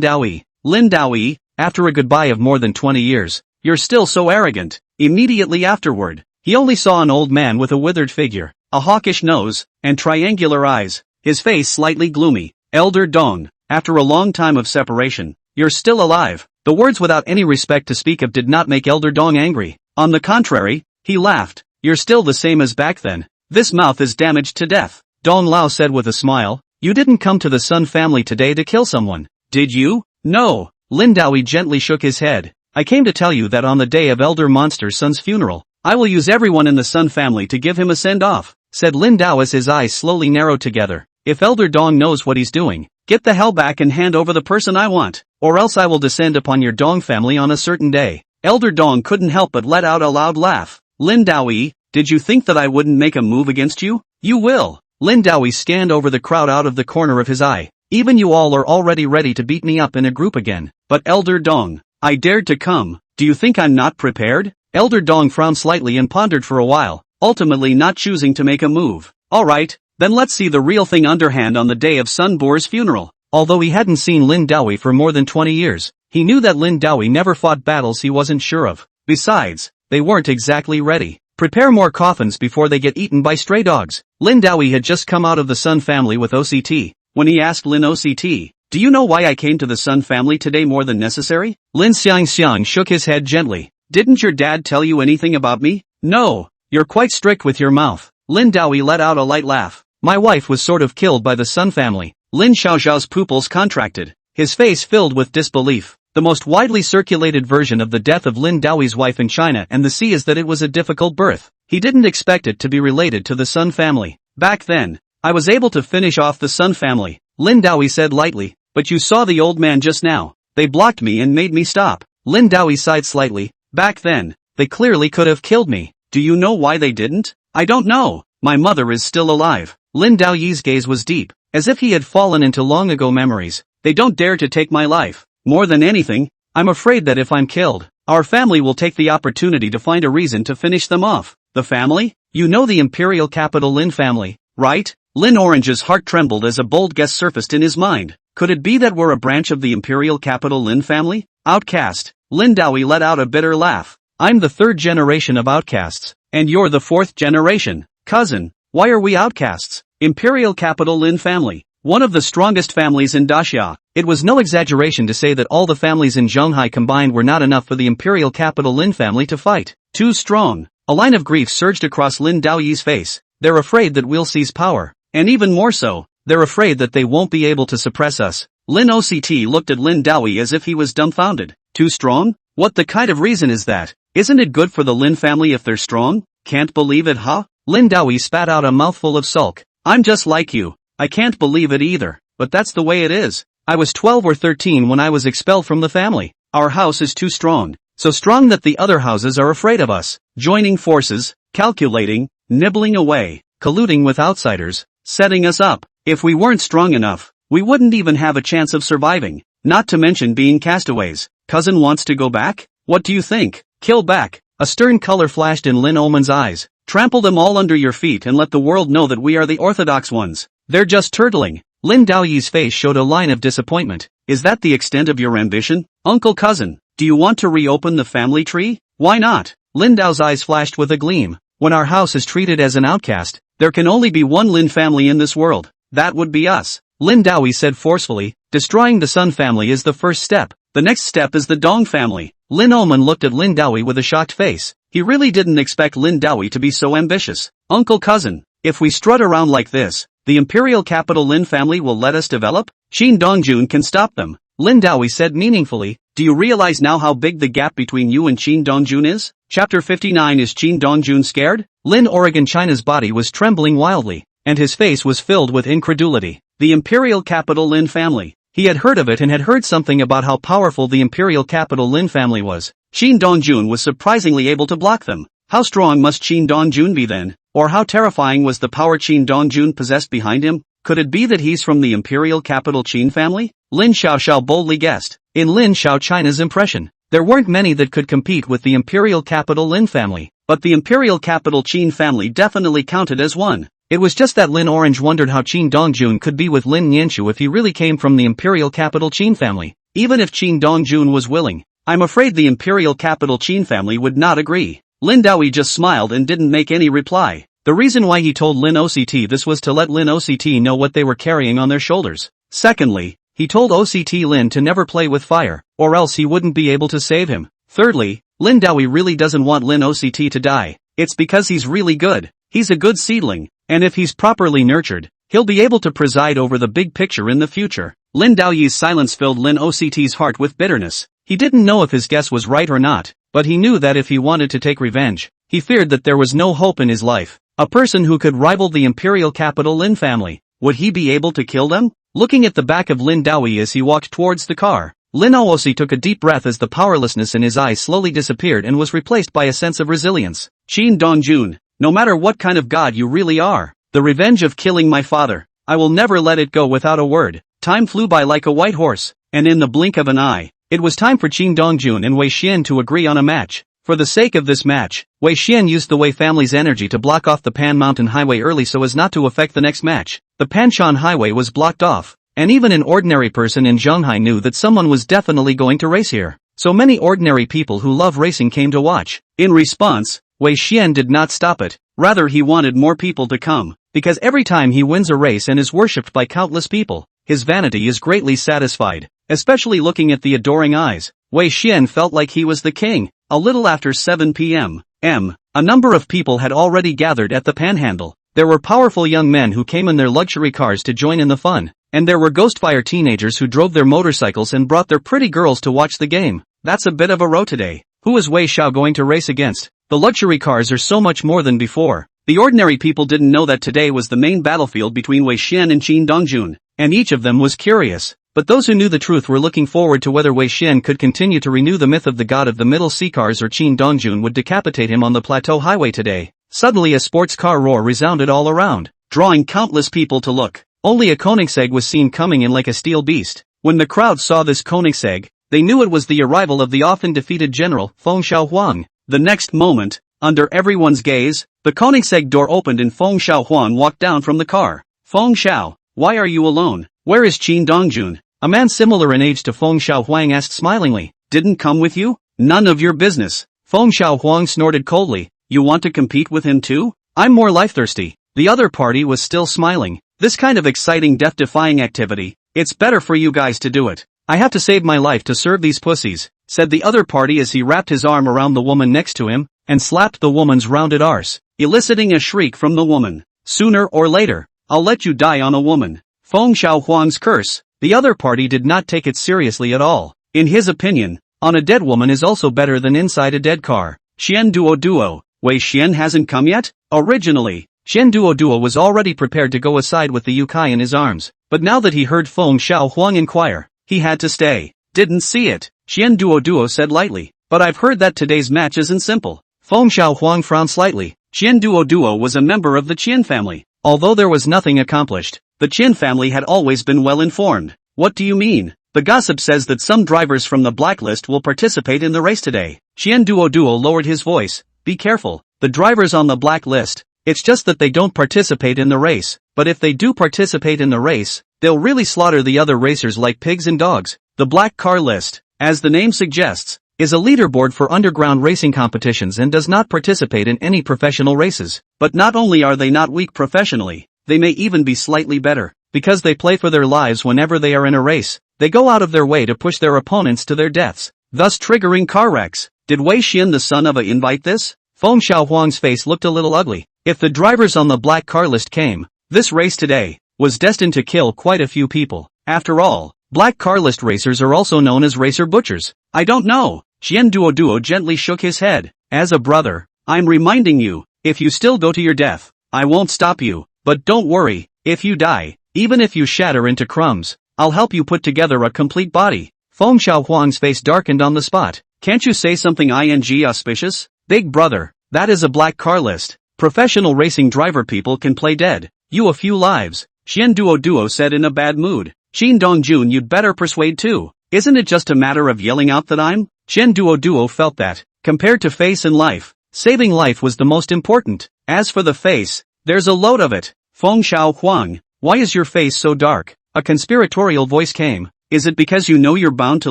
Daoi. Lin Daoi, after a goodbye of more than 20 years, you're still so arrogant. Immediately afterward, he only saw an old man with a withered figure, a hawkish nose, and triangular eyes, his face slightly gloomy. Elder Dong, after a long time of separation, you're still alive. The words without any respect to speak of did not make Elder Dong angry. On the contrary, he laughed. You're still the same as back then. This mouth is damaged to death. Dong Lao said with a smile. You didn't come to the Sun family today to kill someone, did you? No. Lin Daoi gently shook his head. I came to tell you that on the day of Elder Monster Sun's funeral, I will use everyone in the Sun family to give him a send-off, said Lin Dao as his eyes slowly narrowed together. If Elder Dong knows what he's doing, get the hell back and hand over the person I want, or else I will descend upon your Dong family on a certain day. Elder Dong couldn't help but let out a loud laugh. Lin Daoi, did you think that I wouldn't make a move against you? You will. Lin Daoi scanned over the crowd out of the corner of his eye. Even you all are already ready to beat me up in a group again. But Elder Dong, I dared to come. Do you think I'm not prepared? Elder Dong frowned slightly and pondered for a while, ultimately not choosing to make a move. Alright, then let's see the real thing underhand on the day of Sun Boer's funeral. Although he hadn't seen Lin Daoi for more than 20 years, he knew that Lin Daoi never fought battles he wasn't sure of. Besides, they weren't exactly ready. Prepare more coffins before they get eaten by stray dogs. Lin Dowie had just come out of the Sun family with OCT. When he asked Lin OCT, "Do you know why I came to the Sun family today more than necessary?" Lin Xiang shook his head gently. "Didn't your dad tell you anything about me?" "No. You're quite strict with your mouth." Lin Dowie let out a light laugh. "My wife was sort of killed by the Sun family." Lin Xiaoxiao's pupils contracted. His face filled with disbelief. The most widely circulated version of the death of Lin Dowie's wife in China and the sea is that it was a difficult birth. He didn't expect it to be related to the Sun family. "Back then, I was able to finish off the Sun family," Lin Dowie said lightly, "but you saw the old man just now. They blocked me and made me stop." Lin Dowie sighed slightly. "Back then, they clearly could have killed me. Do you know why they didn't?" "I don't know. My mother is still alive." Lin Daoyi's gaze was deep, as if he had fallen into long ago memories. "They don't dare to take my life. More than anything, I'm afraid that if I'm killed, our family will take the opportunity to find a reason to finish them off." "The family? You know the imperial capital Lin family, right?" Lin Orange's heart trembled as a bold guess surfaced in his mind. "Could it be that we're a branch of the imperial capital Lin family?" "Outcast." Lin Dowie let out a bitter laugh. "I'm the third generation of outcasts, and you're the fourth generation. Cousin, why are we outcasts?" "Imperial capital Lin family, one of the strongest families in Daxia." It was no exaggeration to say that all the families in Zhonghai combined were not enough for the imperial capital Lin family to fight. Too strong. A line of grief surged across Lin Daoyi's face. "They're afraid that we'll seize power. And even more so, they're afraid that they won't be able to suppress us." Lin OCT looked at Lin Dowie as if he was dumbfounded. "Too strong? What the kind of reason is that? Isn't it good for the Lin family if they're strong? Can't believe it, huh?" Lin Dowie spat out a mouthful of sulk. "I'm just like you. I can't believe it either. But that's the way it is. I was 12 or 13 when I was expelled from the family. Our house is too strong. So strong that the other houses are afraid of us. Joining forces, calculating, nibbling away, colluding with outsiders, setting us up. If we weren't strong enough, we wouldn't even have a chance of surviving, not to mention being castaways. Cousin wants to go back? What do you think? Kill back." A stern color flashed in Lin Oman's eyes. "Trample them all under your feet and let the world know that we are the orthodox ones. They're just turtling." Lin Daoyi's face showed a line of disappointment. "Is that the extent of your ambition? Uncle Cousin, do you want to reopen the family tree?" "Why not?" Lin Dao's eyes flashed with a gleam. "When our house is treated as an outcast, there can only be one Lin family in this world. That would be us." Lin Dowie said forcefully. "Destroying the Sun family is the first step. The next step is the Dong family." Lin Oman looked at Lin Dowie with a shocked face. He really didn't expect Lin Dowie to be so ambitious. "Uncle Cousin, if we strut around like this, the imperial capital Lin family will let us develop? Qin Dongjun can stop them." Lin Dowie said meaningfully. "Do you realize now how big the gap between you and Qin Dongjun is?" Chapter 59. Is Qin Dongjun scared? Lin Oregon China's body was trembling wildly, and his face was filled with incredulity. The imperial capital Lin family. He had heard of it and had heard something about how powerful the imperial capital Lin family was. Qin Dongjun was surprisingly able to block them. How strong must Qin Dongjun be then? Or how terrifying was the power Qin Dongjun possessed behind him? Could it be that he's from the imperial capital Qin family? Lin Xiaoxiao boldly guessed. In Lin Xiao China's impression, there weren't many that could compete with the imperial capital Lin family, but the imperial capital Qin family definitely counted as one. It was just that Lin Orange wondered how Qin Dongjun could be with Lin Nianshu if he really came from the imperial capital Qin family. Even if Qin Dongjun was willing, I'm afraid the imperial capital Qin family would not agree. Lin Dowie just smiled and didn't make any reply. The reason why he told Lin OCT this was to let Lin OCT know what they were carrying on their shoulders. Secondly, he told OCT Lin to never play with fire, or else he wouldn't be able to save him. Thirdly, Lin Dowie really doesn't want Lin OCT to die. It's because he's really good. He's a good seedling, and if he's properly nurtured, he'll be able to preside over the big picture in the future. Lin Daoyi's silence filled Lin OCT's heart with bitterness. He didn't know if his guess was right or not, but he knew that if he wanted to take revenge, he feared that there was no hope in his life. A person who could rival the imperial capital Lin family, would he be able to kill them? Looking at the back of Lin Dowie as he walked towards the car, Lin Oosi took a deep breath as the powerlessness in his eyes slowly disappeared and was replaced by a sense of resilience. Qin Dongjun, no matter what kind of god you really are, the revenge of killing my father, I will never let it go without a word. Time flew by like a white horse, and in the blink of an eye, it was time for Qin Dongjun and Wei Xian to agree on a match. For the sake of this match, Wei Xian used the Wei family's energy to block off the Pan Mountain Highway early so as not to affect the next match. The Panshan Highway was blocked off, and even an ordinary person in Zhonghai knew that someone was definitely going to race here. So many ordinary people who love racing came to watch. In response, Wei Xian did not stop it, rather he wanted more people to come, because every time he wins a race and is worshipped by countless people, his vanity is greatly satisfied, especially looking at the adoring eyes. Wei Xian felt like he was the king. A little after 7 p.m. A number of people had already gathered at the panhandle. There were powerful young men who came in their luxury cars to join in the fun, and there were ghostfire teenagers who drove their motorcycles and brought their pretty girls to watch the game. That's a bit of a row today. Who is Wei Xiao going to race against? The luxury cars are so much more than before. The ordinary people didn't know that today was the main battlefield between Wei Xian and Qin Dongjun, and each of them was curious. But those who knew the truth were looking forward to whether Wei Xian could continue to renew the myth of the god of the middle sea cars or Qin Dongjun would decapitate him on the plateau highway today. Suddenly a sports car roar resounded all around, drawing countless people to look. Only a Koenigsegg was seen coming in like a steel beast. When the crowd saw this Koenigsegg, they knew it was the arrival of the often defeated general, Feng Xiaohuang. The next moment, under everyone's gaze, the Koenigsegg door opened and Feng Xiaohuang walked down from the car. Feng Xiao, why are you alone? Where is Qin Dongjun? A man similar in age to Feng Xiaohuang asked smilingly. Didn't come with you? None of your business. Feng Xiaohuang snorted coldly. You want to compete with him too? I'm more life-thirsty. The other party was still smiling. This kind of exciting death-defying activity, it's better for you guys to do it. I have to save my life to serve these pussies, said the other party as he wrapped his arm around the woman next to him, and slapped the woman's rounded arse, eliciting a shriek from the woman. Sooner or later, I'll let you die on a woman. Feng Xiaohuang's curse. The other party did not take it seriously at all. In his opinion, on a dead woman is also better than inside a dead car. Xian Duo. Wei Xian hasn't come yet? Originally, Xian Duo was already prepared to go aside with the Yukai in his arms, but now that he heard Feng Xiaohuang inquire, he had to stay. Didn't see it, Xian Duo said lightly, but I've heard that today's match isn't simple. Feng Xiaohuang frowned slightly. Xian Duo was a member of the Qian family. Although there was nothing accomplished, the Qian family had always been well informed. What do you mean? The gossip says that some drivers from the blacklist will participate in the race today. Xian Duo lowered his voice. Be careful, the drivers on the blacklist. It's just that they don't participate in the race, but if they do participate in the race, they'll really slaughter the other racers like pigs and dogs. The black car list, as the name suggests, is a leaderboard for underground racing competitions and does not participate in any professional races. But not only are they not weak professionally, they may even be slightly better, because they play for their lives whenever they are in a race. They go out of their way to push their opponents to their deaths, thus triggering car wrecks. Did Wei Xian the son of a invite this? Feng Xiaohuang's face looked a little ugly. If the drivers on the black car list came, this race today was destined to kill quite a few people. After all, black car list racers are also known as racer butchers. I don't know. Xian Duo gently shook his head. As a brother, I'm reminding you, if you still go to your death, I won't stop you. But don't worry, if you die, even if you shatter into crumbs, I'll help you put together a complete body. Feng Xiaohuang's face darkened on the spot. Can't you say something auspicious? Big brother, that is a black car list. Professional racing driver people can play dead. You a few lives. Xian Duo said in a bad mood. Qin Dongjun you'd better persuade too. Isn't it just a matter of yelling out that I'm? Xian Duo felt that, compared to face and life, saving life was the most important. As for the face, there's a load of it. Feng Xiaohuang, why is your face so dark? A conspiratorial voice came. Is it because you know you're bound to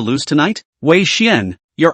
lose tonight? Wei Xian, you're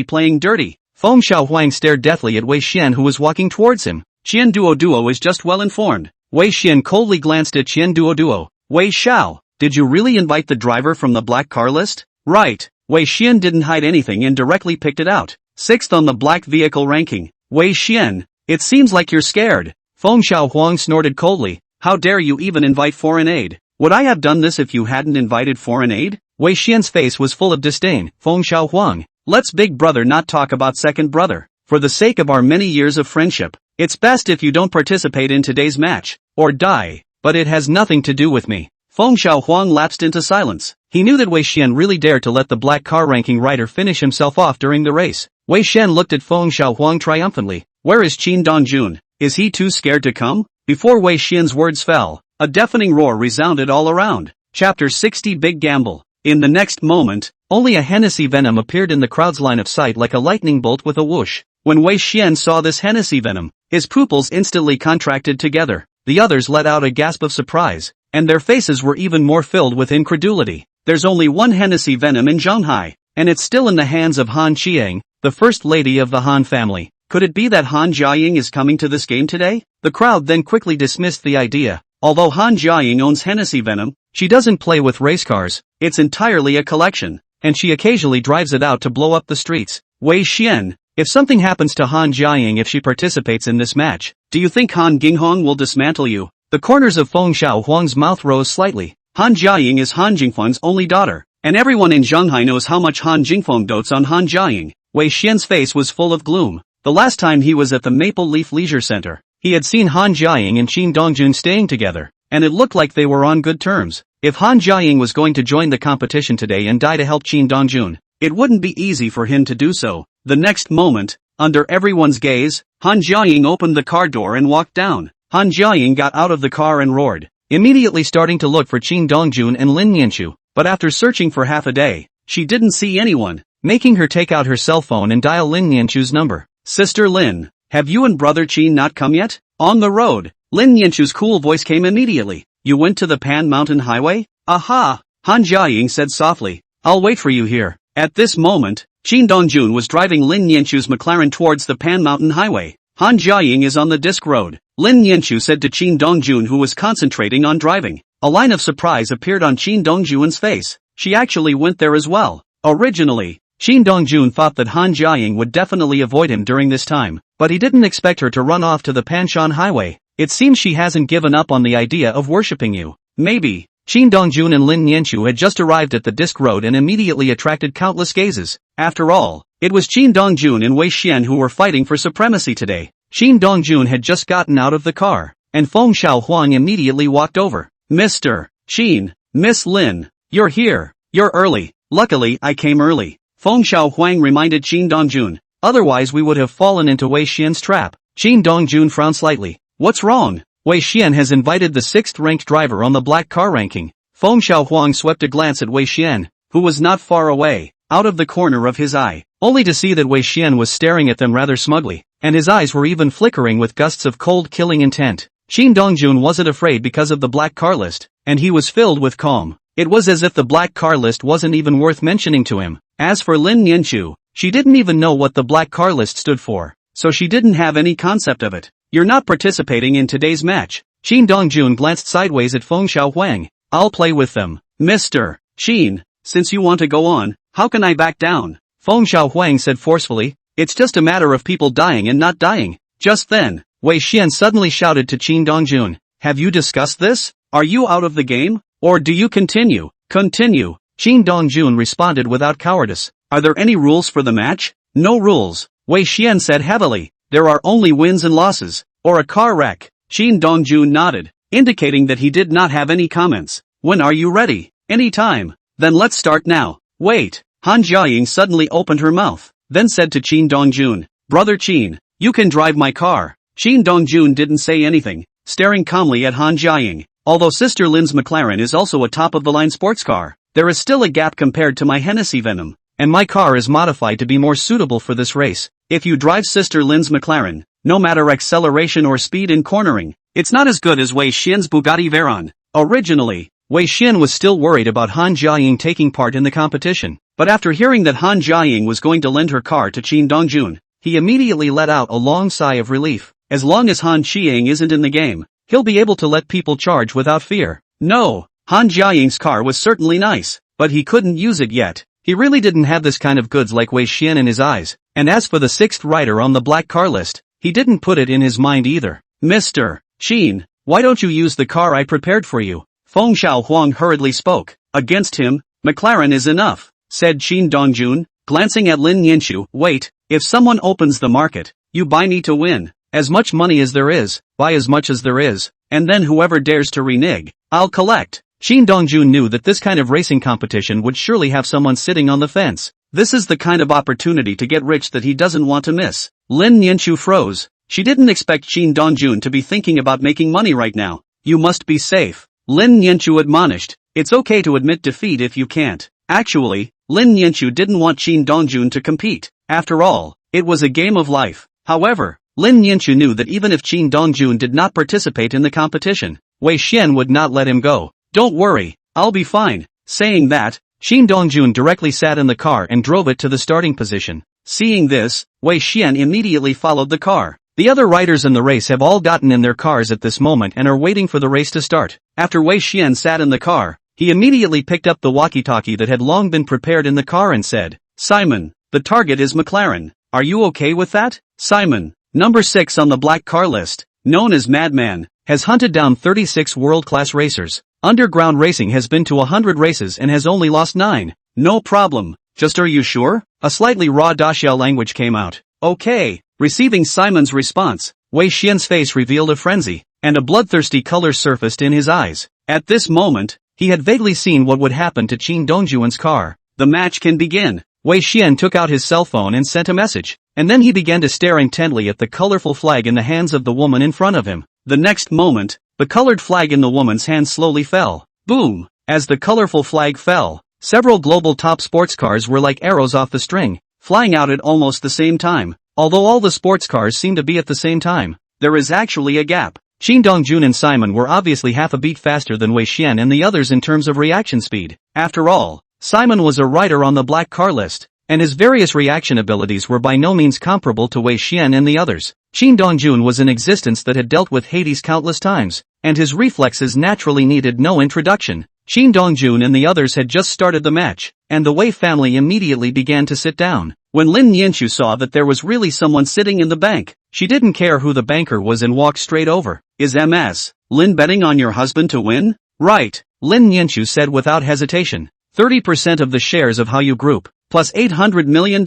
playing dirty. Feng Xiaohuang stared deathly at Wei Xian who was walking towards him. Xian Duo is just well informed. Wei Xian coldly glanced at Xian Duo. Wei Xiao, did you really invite the driver from the black car list? Right. Wei Xian didn't hide anything and directly picked it out. 6th on the black vehicle ranking. Wei Xian, it seems like you're scared. Feng Xiaohuang snorted coldly. How dare you even invite foreign aid? Would I have done this if you hadn't invited foreign aid? Wei Xian's face was full of disdain. Feng Xiaohuang, let's big brother not talk about second brother. For the sake of our many years of friendship, it's best if you don't participate in today's match, or die, but it has nothing to do with me. Feng Xiaohuang lapsed into silence. He knew that Wei Xian really dared to let the black car ranking rider finish himself off during the race. Wei Xian looked at Feng Xiaohuang triumphantly. Where is Qin Dongjun? Is he too scared to come? Before Wei Xian's words fell, a deafening roar resounded all around. Chapter 60 Big Gamble. In the next moment, only a Hennessy venom appeared in the crowd's line of sight like a lightning bolt with a whoosh. When Wei Xian saw this Hennessy venom, his pupils instantly contracted together. The others let out a gasp of surprise, and their faces were even more filled with incredulity. There's only one Hennessy venom in Zhonghai, and it's still in the hands of Han Qiang, the first lady of the Han family. Could it be that Han Jiaying is coming to this game today? The crowd then quickly dismissed the idea. Although Han Jiaying owns Hennessy Venom, she doesn't play with race cars. It's entirely a collection, and she occasionally drives it out to blow up the streets. Wei Xian, if something happens to Han Jiaying if she participates in this match, do you think Han Jinghong will dismantle you? The corners of Feng Xiaohuang's mouth rose slightly. Han Jiaying is Han Jingfeng's only daughter, and everyone in Shanghai knows how much Han Jingfeng dotes on Han Jiaying. Wei Xian's face was full of gloom. The last time he was at the Maple Leaf Leisure Center, he had seen Han Jiaying and Qin Dongjun staying together, and it looked like they were on good terms. If Han Jiaying was going to join the competition today and die to help Qin Dongjun, it wouldn't be easy for him to do so. The next moment, under everyone's gaze, Han Jiaying opened the car door and walked down. Han Jiaying got out of the car and roared, immediately starting to look for Qin Dongjun and Lin Yanchu, but after searching for half a day, she didn't see anyone, making her take out her cell phone and dial Lin Yanchu's number. Sister Lin, have you and brother Qin not come yet? On the road, Lin Yanchu's cool voice came immediately. You went to the Pan Mountain Highway? Aha! Han Jiaying said softly. I'll wait for you here. At this moment, Qin Dongjun was driving Lin Yanchu's McLaren towards the Pan Mountain Highway. Han Jiaying is on the disc road, Lin Yanchu said to Qin Dongjun, who was concentrating on driving. A line of surprise appeared on Qin Dongjun's face. She actually went there as well. Originally, Qin Dongjun thought that Han Jiaying would definitely avoid him during this time, but he didn't expect her to run off to the Panshan Highway. It seems she hasn't given up on the idea of worshipping you. Maybe. Qin Dongjun and Lin Yanchu had just arrived at the disc road and immediately attracted countless gazes. After all, it was Qin Dongjun and Wei Xian who were fighting for supremacy today. Qin Dongjun had just gotten out of the car, and Feng Xiaohuang immediately walked over. Mr. Qin, Miss Lin, you're here. You're early. Luckily, I came early. Feng Xiaohuang reminded Qin Dongjun. Otherwise we would have fallen into Wei Xian's trap. Qin Dongjun frowned slightly. What's wrong? Wei Xian has invited the 6th-ranked driver on the black car ranking. Feng Xiaohuang swept a glance at Wei Xian, who was not far away, out of the corner of his eye, only to see that Wei Xian was staring at them rather smugly, and his eyes were even flickering with gusts of cold killing intent. Qin Dongjun wasn't afraid because of the black car list, and he was filled with calm. It was as if the black car list wasn't even worth mentioning to him. As for Lin Yanchu, she didn't even know what the black car list stood for, so she didn't have any concept of it. You're not participating in today's match. Qin Dongjun glanced sideways at Feng Xiaohuang. I'll play with them. Mr. Qin, since you want to go on, how can I back down? Feng Xiaohuang said forcefully. It's just a matter of people dying and not dying. Just then, Wei Xian suddenly shouted to Qin Dongjun. Have you discussed this? Are you out of the game? Or do you continue? Continue. Qin Dongjun responded without cowardice. Are there any rules for the match? No rules. Wei Xian said heavily. There are only wins and losses, or a car wreck. Qin Dongjun nodded, indicating that he did not have any comments. When are you ready? Any time. Then let's start now. Wait. Han Jiaying suddenly opened her mouth, then said to Qin Dongjun, Brother Qin, you can drive my car. Qin Dongjun didn't say anything, staring calmly at Han Jiaying. Although Sister Lin's McLaren is also a top-of-the-line sports car, there is still a gap compared to my Hennessy Venom, and my car is modified to be more suitable for this race. If you drive Sister Lin's McLaren, no matter acceleration or speed in cornering, it's not as good as Wei Xian's Bugatti Veyron. Originally, Wei Xian was still worried about Han Jiaying taking part in the competition, but after hearing that Han Jiaying was going to lend her car to Qin Dongjun, he immediately let out a long sigh of relief. As long as Han Jiaying isn't in the game, he'll be able to let people charge without fear. No, Han Jiaying's car was certainly nice, but he couldn't use it yet. He really didn't have this kind of goods like Wei Xian in his eyes, and as for the 6th rider on the black car list, he didn't put it in his mind either. Mr. Qin, why don't you use the car I prepared for you? Feng Xiaohuang hurriedly spoke. Against him, McLaren is enough, said Qin Dongjun, glancing at Lin Yanchu. Wait, if someone opens the market, you buy me to win. As much money as there is, buy as much as there is, and then whoever dares to renege, I'll collect. Qin Dongjun knew that this kind of racing competition would surely have someone sitting on the fence. This is the kind of opportunity to get rich that he doesn't want to miss. Lin Yanchu froze. She didn't expect Qin Dongjun to be thinking about making money right now. You must be safe. Lin Yanchu admonished. It's okay to admit defeat if you can't. Actually, Lin Yanchu didn't want Qin Dongjun to compete. After all, it was a game of life. However, Lin Yanchu knew that even if Qin Dongjun did not participate in the competition, Wei Xian would not let him go. Don't worry, I'll be fine. Saying that, Qin Dongjun directly sat in the car and drove it to the starting position. Seeing this, Wei Xian immediately followed the car. The other riders in the race have all gotten in their cars at this moment and are waiting for the race to start. After Wei Xian sat in the car, he immediately picked up the walkie-talkie that had long been prepared in the car and said, "Simon, the target is McLaren. Are you okay with that?" Simon, number 6 on the black car list, known as Madman, has hunted down 36 world-class racers. Underground racing has been to 100 races and has only lost 9. No problem. Just are you sure? A slightly raw Dachau language came out. Okay. Receiving Simon's response, Wei Xian's face revealed a frenzy, and a bloodthirsty color surfaced in his eyes. At this moment, he had vaguely seen what would happen to Qin Dongjuan's car. The match can begin. Wei Xian took out his cell phone and sent a message, and then he began to stare intently at the colorful flag in the hands of the woman in front of him. The next moment, the colored flag in the woman's hand slowly fell. Boom! As the colorful flag fell, several global top sports cars were like arrows off the string, flying out at almost the same time. Although all the sports cars seem to be at the same time, there is actually a gap. Qin Dongjun and Simon were obviously half a beat faster than Wei Xian and the others in terms of reaction speed. After all, Simon was a rider on the black car list, and his various reaction abilities were by no means comparable to Wei Xian and the others. Qin Dongjun was an existence that had dealt with Hades countless times, and his reflexes naturally needed no introduction. Qin Dongjun and the others had just started the match, and the Wei family immediately began to sit down. When Lin Yanchu saw that there was really someone sitting in the bank, she didn't care who the banker was and walked straight over. "Is Ms. Lin betting on your husband to win?" "Right," Lin Yanchu said without hesitation. 30% of the shares of Haoyu Group, plus $800 million.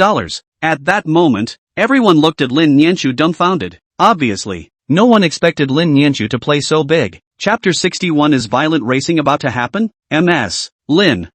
At that moment, everyone looked at Lin Yanchu dumbfounded. Obviously, no one expected Lin Yanchu to play so big. Chapter 61 Is violent racing about to happen? Ms. Lin,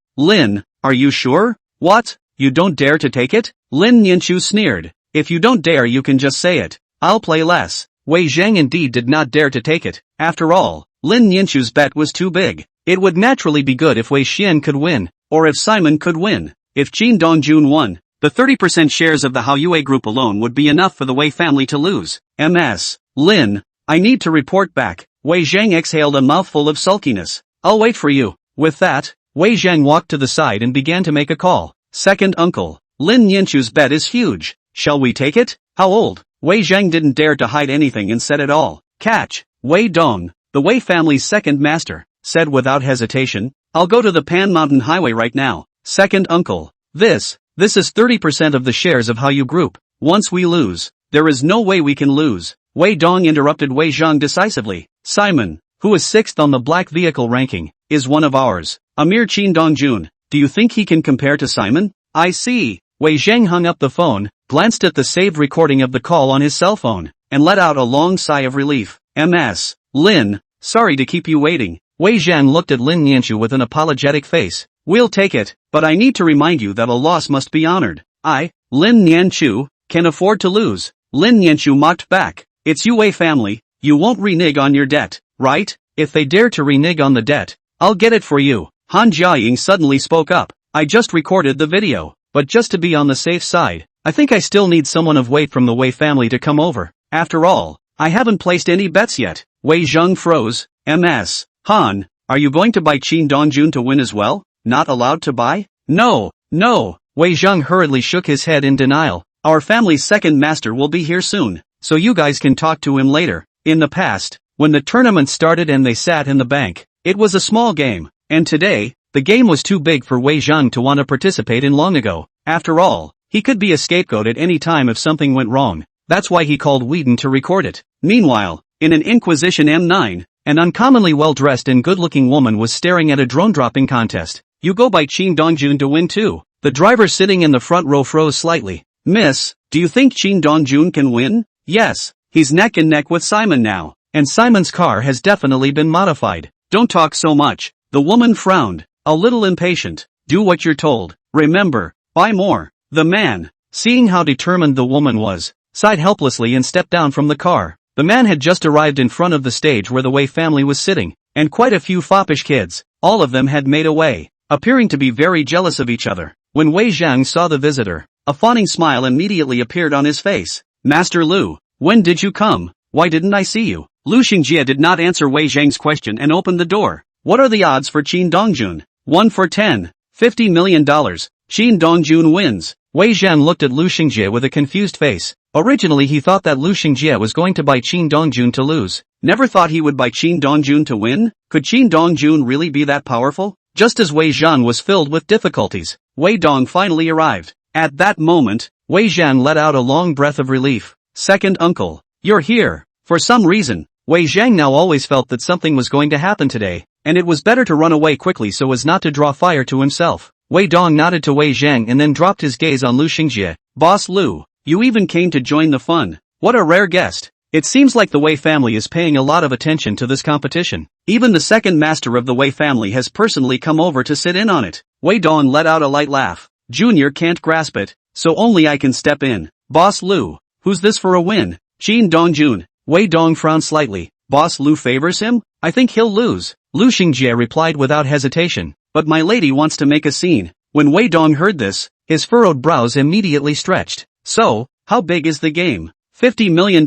are you sure? What? You don't dare to take it? Lin Yanchu sneered. If you don't dare you can just say it. I'll play less. Wei Zhang indeed did not dare to take it. After all, Lin Yanchu's bet was too big. It would naturally be good if Wei Xian could win, or if Simon could win. If Qin Dongjun won, the 30% shares of the Haoyue group alone would be enough for the Wei family to lose. Ms. Lin, I need to report back. Wei Zhang exhaled a mouthful of sulkiness. I'll wait for you. With that, Wei Zhang walked to the side and began to make a call. Second uncle, Lin Yanchu's bet is huge. Shall we take it? How old? Wei Zhang didn't dare to hide anything and said it all. Catch. Wei Dong, the Wei family's second master, said without hesitation. I'll go to the Pan Mountain Highway right now. Second uncle, this is 30% of the shares of Haoyu Group. Once we lose, there is no way we can lose. Wei Dong interrupted Wei Zhang decisively. Simon, who is 6th on the black vehicle ranking, is one of ours. A mere Qin Dongjun. Do you think he can compare to Simon? I see. Wei Zhang hung up the phone, glanced at the saved recording of the call on his cell phone, and let out a long sigh of relief. Ms. Lin, sorry to keep you waiting. Wei Zhang looked at Lin Yanchu with an apologetic face. We'll take it, but I need to remind you that a loss must be honored. I, Lin Yanchu, can afford to lose. Lin Yanchu mocked back. It's you Wei family, you won't renege on your debt, right? If they dare to renege on the debt, I'll get it for you. Han Jiaying suddenly spoke up. I just recorded the video, but just to be on the safe side, I think I still need someone of weight from the Wei family to come over. After all, I haven't placed any bets yet. Wei Zhang froze. Ms. Han, are you going to buy Qin Dongjun to win as well? Not allowed to buy? No. Wei Zhang hurriedly shook his head in denial. Our family's second master will be here soon, so you guys can talk to him later. In the past, when the tournament started and they sat in the bank, it was a small game, and today, the game was too big for Wei Zhang to want to participate in long ago. After all, he could be a scapegoat at any time if something went wrong. That's why he called Whedon to record it. Meanwhile, in an Inquisition M9, an uncommonly well-dressed and good-looking woman was staring at a drone-dropping contest. You go by Qin Dongjun to win too. The driver sitting in the front row froze slightly. Miss, do you think Qin Dongjun can win? Yes, he's neck and neck with Simon now, and Simon's car has definitely been modified. Don't talk so much. The woman frowned, a little impatient. Do what you're told. Remember, buy more. The man, seeing how determined the woman was, sighed helplessly and stepped down from the car. The man had just arrived in front of the stage where the Wei family was sitting, and quite a few foppish kids, all of them had made away, appearing to be very jealous of each other. When Wei Zhang saw the visitor, a fawning smile immediately appeared on his face. Master Lu, when did you come? Why didn't I see you? Lu Xingjie did not answer Wei Zhang's question and opened the door. What are the odds for Qin Dongjun? 1 for 10, $50 million. Qin Dongjun wins. Wei Zhan looked at Lu Xingjie with a confused face. Originally he thought that Lu Xingjie was going to buy Qin Dongjun to lose. Never thought he would buy Qin Dongjun to win? Could Qin Dongjun really be that powerful? Just as Wei Zhan was filled with difficulties, Wei Dong finally arrived. At that moment, Wei Zhan let out a long breath of relief. Second uncle, you're here. For some reason, Wei Zhang now always felt that something was going to happen today, and it was better to run away quickly so as not to draw fire to himself. Wei Dong nodded to Wei Zhang and then dropped his gaze on Lu Xingjie. Boss Lu, you even came to join the fun. What a rare guest. It seems like the Wei family is paying a lot of attention to this competition. Even the second master of the Wei family has personally come over to sit in on it. Wei Dong let out a light laugh. Junior can't grasp it, so only I can step in. Boss Lu, who's this for a win? Qin Dongjun. Wei Dong frowned slightly. Boss Lu favors him? I think he'll lose. Lu Xingjie replied without hesitation. But my lady wants to make a scene. When Wei Dong heard this, his furrowed brows immediately stretched. So, how big is the game? $50 million.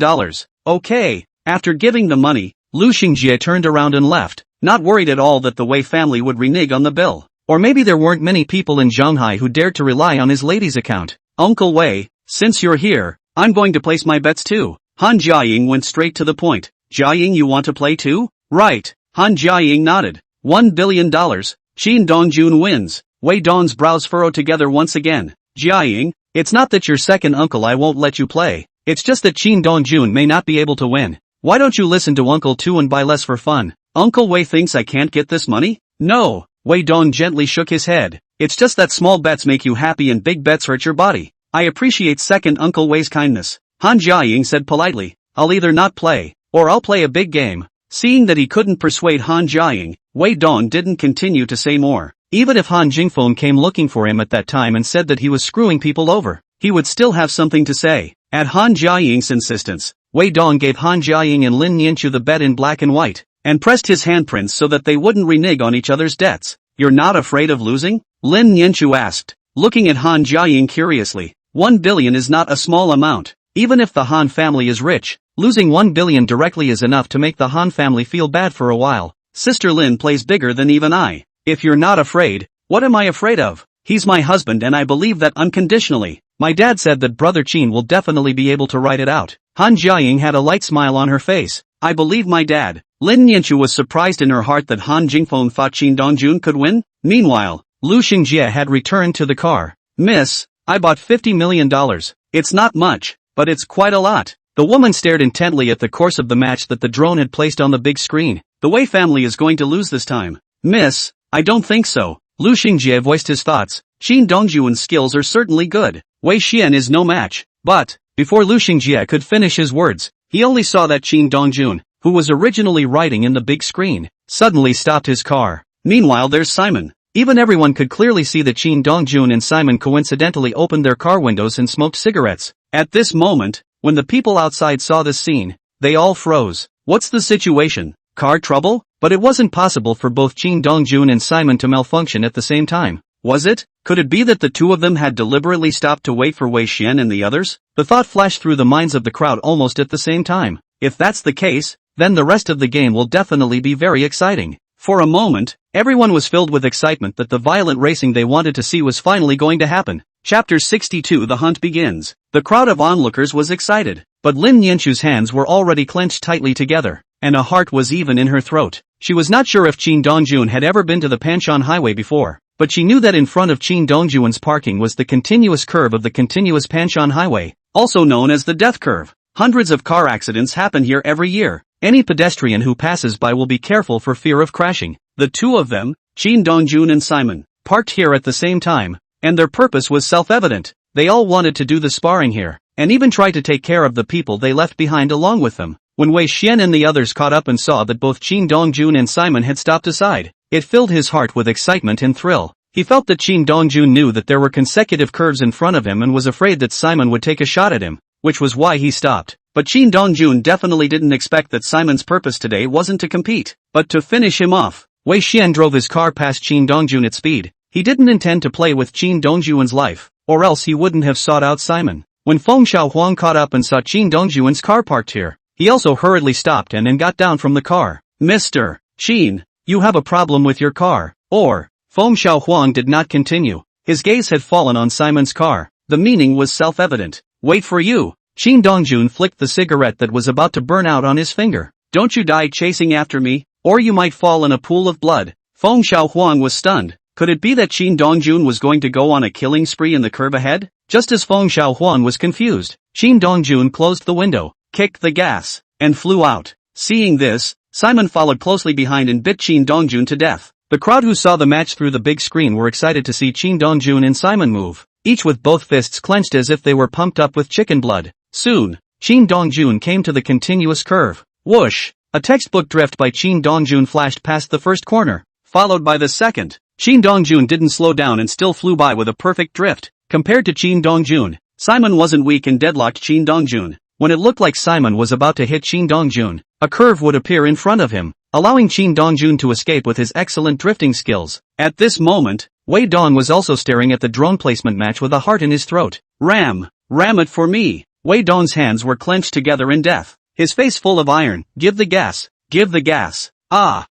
Okay. After giving the money, Lu Xingjie turned around and left, not worried at all that the Wei family would renege on the bill. Or maybe there weren't many people in Shanghai who dared to rely on his lady's account. Uncle Wei, since you're here, I'm going to place my bets too. Han Jiaying went straight to the point. Jiaying, you want to play too? Right. Han Jiaying nodded. $1 billion. Qin Dongjun wins. Wei Dong's brows furrowed together once again. Jiaying, it's not that your second uncle I won't let you play. It's just that Qin Dongjun may not be able to win. Why don't you listen to Uncle Tu and buy less for fun? Uncle Wei thinks I can't get this money? No. Wei Dong gently shook his head. It's just that small bets make you happy and big bets hurt your body. I appreciate second Uncle Wei's kindness. Han Jiaying said politely. I'll either not play, or I'll play a big game. Seeing that he couldn't persuade Han Jiaying, Wei Dong didn't continue to say more. Even if Han Jingfeng came looking for him at that time and said that he was screwing people over, he would still have something to say. At Han Jiaying's insistence, Wei Dong gave Han Jiaying and Lin Nianchu the bet in black and white, and pressed his handprints so that they wouldn't renege on each other's debts. You're not afraid of losing? Lin Nianchu asked, looking at Han Jiaying curiously. 1 billion is not a small amount. Even if the Han family is rich, losing 1 billion directly is enough to make the Han family feel bad for a while. Sister Lin plays bigger than even I. If you're not afraid, what am I afraid of? He's my husband and I believe that unconditionally. My dad said that Brother Qin will definitely be able to write it out. Han Jiaying had a light smile on her face. I believe my dad. Lin Nianchu was surprised in her heart that Han Jingfeng thought Qin Dongjun could win. Meanwhile, Lu Xingjie had returned to the car. Miss, I bought $50 million. It's not much, but it's quite a lot. The woman stared intently at the course of the match that the drone had placed on the big screen. The Wei family is going to lose this time. Miss, I don't think so. Lu Xingjie voiced his thoughts. Qin Dongjun's skills are certainly good. Wei Xian is no match. But, before Lu Xingjie could finish his words, he only saw that Qin Dongjun, who was originally writing in the big screen, suddenly stopped his car. Meanwhile there's Simon. Even everyone could clearly see that Qin Dongjun and Simon coincidentally opened their car windows and smoked cigarettes. At this moment, when the people outside saw this scene, they all froze. What's the situation? Car trouble? But it wasn't possible for both Qin Dongjun and Simon to malfunction at the same time. Was it? Could it be that the two of them had deliberately stopped to wait for Wei Xian and the others? The thought flashed through the minds of the crowd almost at the same time. If that's the case, then the rest of the game will definitely be very exciting. For a moment, everyone was filled with excitement that the violent racing they wanted to see was finally going to happen. Chapter 62 The hunt begins. The crowd of onlookers was excited, but Lin Nianchu's hands were already clenched tightly together, and a heart was even in her throat. She was not sure if Qin Dongjun had ever been to the Panshan Highway before, but she knew that in front of Qin Dongjun's parking was the continuous curve of the continuous Panshan Highway, also known as the death curve. Hundreds of car accidents happen here every year. Any pedestrian who passes by will be careful for fear of crashing. The two of them, Qin Dongjun and Simon, parked here at the same time, and their purpose was self-evident. They all wanted to do the sparring here, and even try to take care of the people they left behind along with them. When Wei Xian and the others caught up and saw that both Qin Dongjun and Simon had stopped aside, it filled his heart with excitement and thrill. He felt that Qin Dongjun knew that there were consecutive curves in front of him and was afraid that Simon would take a shot at him, which was why he stopped. But Qin Dongjun definitely didn't expect that Simon's purpose today wasn't to compete, but to finish him off. Wei Xian drove his car past Qin Dongjun at speed. He didn't intend to play with Qin Dongjun's life, or else he wouldn't have sought out Simon. When Feng Xiaohuang caught up and saw Qin Dongjun's car parked here, he also hurriedly stopped and got down from the car. Mr. Qin, you have a problem with your car, or... Feng Xiaohuang did not continue. His gaze had fallen on Simon's car. The meaning was self-evident. Wait for you. Shin Dongjun flicked the cigarette that was about to burn out on his finger. Don't you die chasing after me, or you might fall in a pool of blood. Feng Xiaohuang was stunned. Could it be that Shin Dongjun was going to go on a killing spree in the curve ahead? Just as Feng Xiaohuang was confused, Shin Dongjun closed the window, kicked the gas, and flew out. Seeing this, Simon followed closely behind and bit Shin Dongjun to death. The crowd who saw the match through the big screen were excited to see Shin Dongjun and Simon move, each with both fists clenched as if they were pumped up with chicken blood. Soon, Shin Dongjun came to the continuous curve. Whoosh! A textbook drift by Shin Dongjun flashed past the first corner, followed by the second. Shin Dongjun didn't slow down and still flew by with a perfect drift. Compared to Shin Dongjun, Simon wasn't weak and deadlocked Shin Dongjun. When it looked like Simon was about to hit Shin Dongjun, a curve would appear in front of him, allowing Shin Dongjun to escape with his excellent drifting skills. At this moment, Wei Dong was also staring at the drone placement match with a heart in his throat. Ram it for me. Wei Dong's hands were clenched together in death, his face full of iron. Give the gas.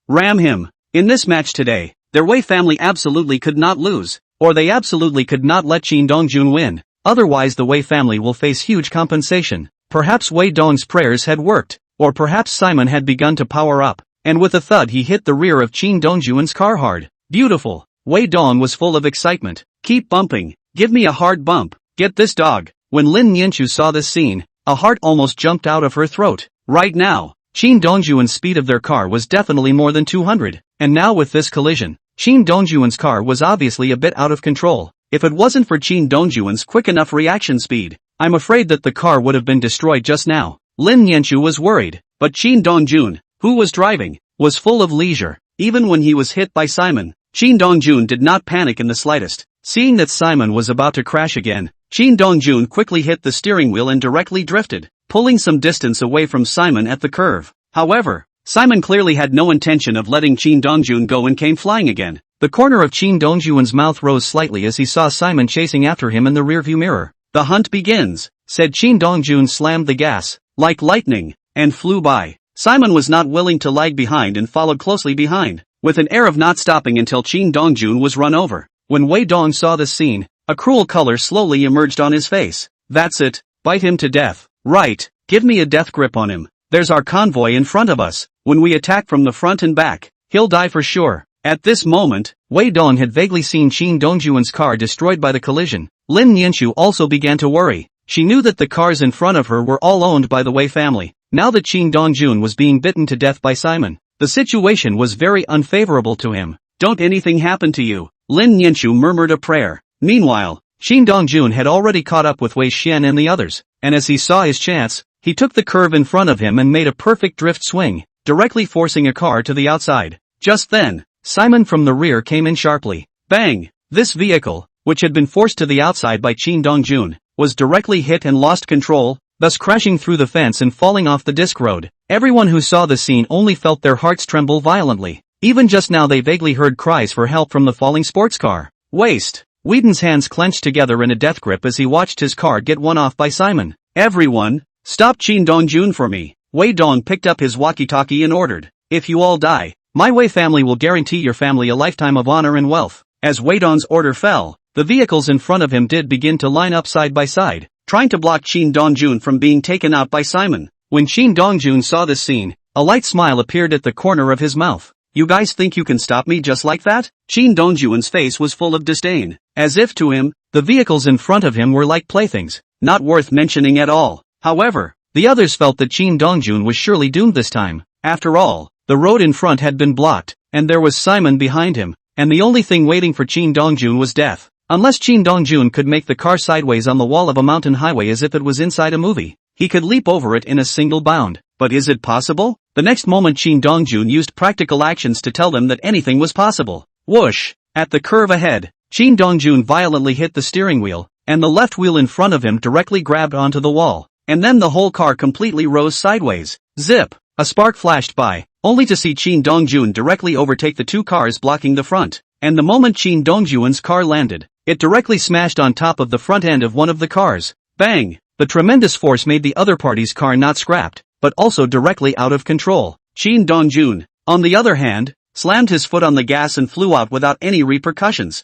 Ram him. In this match today, their Wei family absolutely could not lose, or they absolutely could not let Shin Dongjun win. Otherwise the Wei family will face huge compensation. Perhaps Wei Dong's prayers had worked, or perhaps Simon had begun to power up, and with a thud he hit the rear of Shin Dongjun's car hard. Beautiful. Wei Dong was full of excitement. Keep bumping. Give me a hard bump. Get this dog. When Lin Nianchu saw this scene, a heart almost jumped out of her throat. Right now, Shin Dongjun's speed of their car was definitely more than 200, and now with this collision, Shin Dongjun's car was obviously a bit out of control. If it wasn't for Shin Dongjun's quick enough reaction speed, I'm afraid that the car would have been destroyed just now. Lin Nianchu was worried, but Shin Dongjun, who was driving, was full of leisure. Even when he was hit by Simon, Shin Dongjun did not panic in the slightest. Seeing that Simon was about to crash again, Shin Dongjun quickly hit the steering wheel and directly drifted, pulling some distance away from Simon at the curve. However, Simon clearly had no intention of letting Shin Dongjun go and came flying again. The corner of Shin Dongjun's mouth rose slightly as he saw Simon chasing after him in the rearview mirror. The hunt begins, said Shin Dongjun, slammed the gas, like lightning, and flew by. Simon was not willing to lag behind and followed closely behind, with an air of not stopping until Shin Dongjun was run over. When Wei Dong saw this scene, a cruel color slowly emerged on his face. That's it, bite him to death. Right, give me a death grip on him. There's our convoy in front of us. When we attack from the front and back, he'll die for sure. At this moment, Wei Dong had vaguely seen Shin Dongjun's car destroyed by the collision. Lin Nianchu also began to worry. She knew that the cars in front of her were all owned by the Wei family. Now that Shin Dongjun was being bitten to death by Simon, the situation was very unfavorable to him. Don't anything happen to you. Lin Nianchu murmured a prayer. Meanwhile, Shin Dongjun had already caught up with Wei Xian and the others, and as he saw his chance, he took the curve in front of him and made a perfect drift swing, directly forcing a car to the outside. Just then, Simon from the rear came in sharply. Bang! This vehicle, which had been forced to the outside by Shin Dongjun, was directly hit and lost control, thus crashing through the fence and falling off the disc road. Everyone who saw the scene only felt their hearts tremble violently. Even just now they vaguely heard cries for help from the falling sports car. Waste! Whedon's hands clenched together in a death grip as he watched his car get one off by Simon. Everyone, stop Shin Dongjun for me. Wei Dong picked up his walkie-talkie and ordered. If you all die, my Wei family will guarantee your family a lifetime of honor and wealth. As Wei Dong's order fell, the vehicles in front of him did begin to line up side by side, trying to block Shin Dongjun from being taken out by Simon. When Shin Dongjun saw this scene, a light smile appeared at the corner of his mouth. You guys think you can stop me just like that? Shin Dongjun's face was full of disdain. As if to him, the vehicles in front of him were like playthings, not worth mentioning at all. However, the others felt that Shin Dongjun was surely doomed this time. After all, the road in front had been blocked, and there was Simon behind him, and the only thing waiting for Shin Dongjun was death. Unless Shin Dongjun could make the car sideways on the wall of a mountain highway as if it was inside a movie, he could leap over it in a single bound. But is it possible? The next moment Shin Dongjun used practical actions to tell them that anything was possible. Whoosh! At the curve ahead, Shin Dongjun violently hit the steering wheel, and the left wheel in front of him directly grabbed onto the wall, and then the whole car completely rose sideways. Zip! A spark flashed by, only to see Shin Dongjun directly overtake the two cars blocking the front, and the moment Shin Dongjun's car landed, it directly smashed on top of the front end of one of the cars. Bang! The tremendous force made the other party's car not scrapped, but also directly out of control. Shin Dongjun, on the other hand, slammed his foot on the gas and flew out without any repercussions.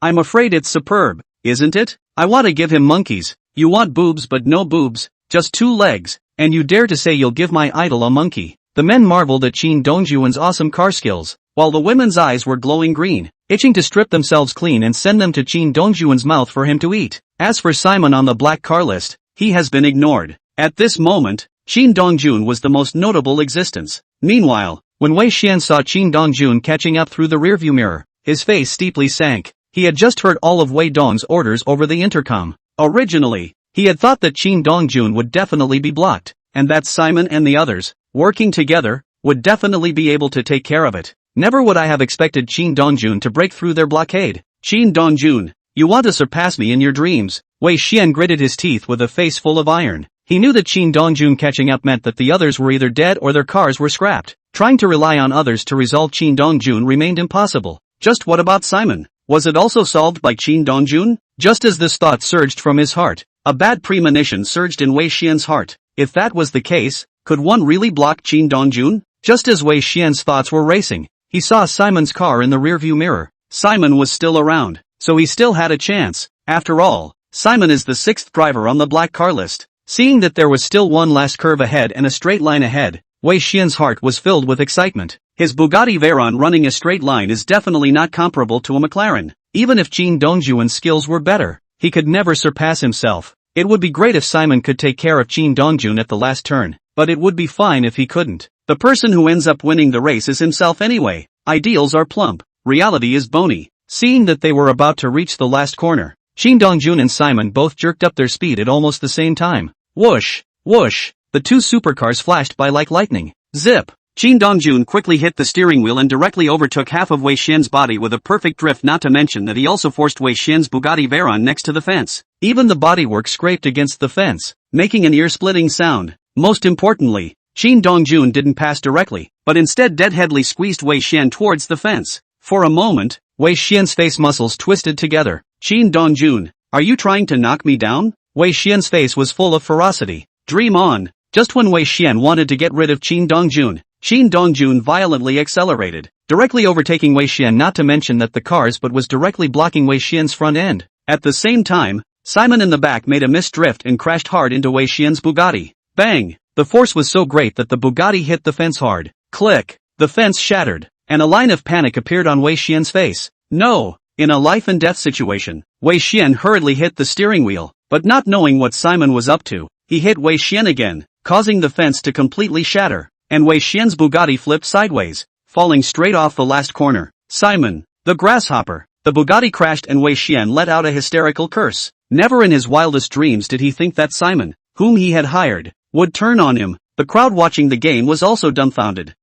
I'm afraid it's superb, isn't it? I want to give him monkeys. You want boobs but no boobs, just 2 legs, and you dare to say you'll give my idol a monkey. The men marveled at Shin Dongjuan's awesome car skills, while the women's eyes were glowing green, itching to strip themselves clean and send them to Shin Dongjuan's mouth for him to eat. As for Simon on the black car list, he has been ignored. At this moment, Shin Dongjun was the most notable existence. Meanwhile, when Wei Xian saw Shin Dongjun catching up through the rearview mirror, his face steeply sank. He had just heard all of Wei Dong's orders over the intercom. Originally, he had thought that Shin Dongjun would definitely be blocked, and that Simon and the others, working together, would definitely be able to take care of it. Never would I have expected Shin Dongjun to break through their blockade. Shin Dongjun, you want to surpass me in your dreams. Wei Xian gritted his teeth with a face full of iron. He knew that Shin Dongjun catching up meant that the others were either dead or their cars were scrapped. Trying to rely on others to resolve Shin Dongjun remained impossible. Just what about Simon? Was it also solved by Shin Dongjun? Just as this thought surged from his heart, a bad premonition surged in Wei Xian's heart. If that was the case, could one really block Shin Dongjun? Just as Wei Xian's thoughts were racing, he saw Simon's car in the rearview mirror. Simon was still around, so he still had a chance. After all, Simon is the 6th driver on the black car list. Seeing that there was still one last curve ahead and a straight line ahead, Wei Xian's heart was filled with excitement. His Bugatti Veyron running a straight line is definitely not comparable to a McLaren. Even if Shin Dongjuan's skills were better, he could never surpass himself. It would be great if Simon could take care of Shin Dongjun at the last turn, but it would be fine if he couldn't. The person who ends up winning the race is himself anyway. Ideals are plump, reality is bony. Seeing that they were about to reach the last corner, Shin Dong-jun and Simon both jerked up their speed at almost the same time. Whoosh! Whoosh! The two supercars flashed by like lightning. Zip! Shin Dong-jun quickly hit the steering wheel and directly overtook half of Wei Xian's body with a perfect drift, not to mention that he also forced Wei Xian's Bugatti Veyron next to the fence. Even the bodywork scraped against the fence, making an ear-splitting sound. Most importantly, Shin Dong-jun didn't pass directly, but instead deadheadly squeezed Wei Xian towards the fence. For a moment, Wei Xian's face muscles twisted together. Shin Dong-jun, are you trying to knock me down? Wei Xian's face was full of ferocity. Dream on. Just when Wei Xian wanted to get rid of Shin Dong-jun violently accelerated, directly overtaking Wei Xian, not to mention that the cars but was directly blocking Wei Xian's front end. At the same time, Simon in the back made a misdrift and crashed hard into Wei Xian's Bugatti. Bang! The force was so great that the Bugatti hit the fence hard. Click! The fence shattered, and a line of panic appeared on Wei Xian's face. No! In a life-and-death situation, Wei Xian hurriedly hit the steering wheel, but not knowing what Simon was up to, he hit Wei Xian again, causing the fence to completely shatter, and Wei Xian's Bugatti flipped sideways, falling straight off the last corner. Simon, the grasshopper! The Bugatti crashed and Wei Xian let out a hysterical curse. Never in his wildest dreams did he think that Simon, whom he had hired, would turn on him. The crowd watching the game was also dumbfounded.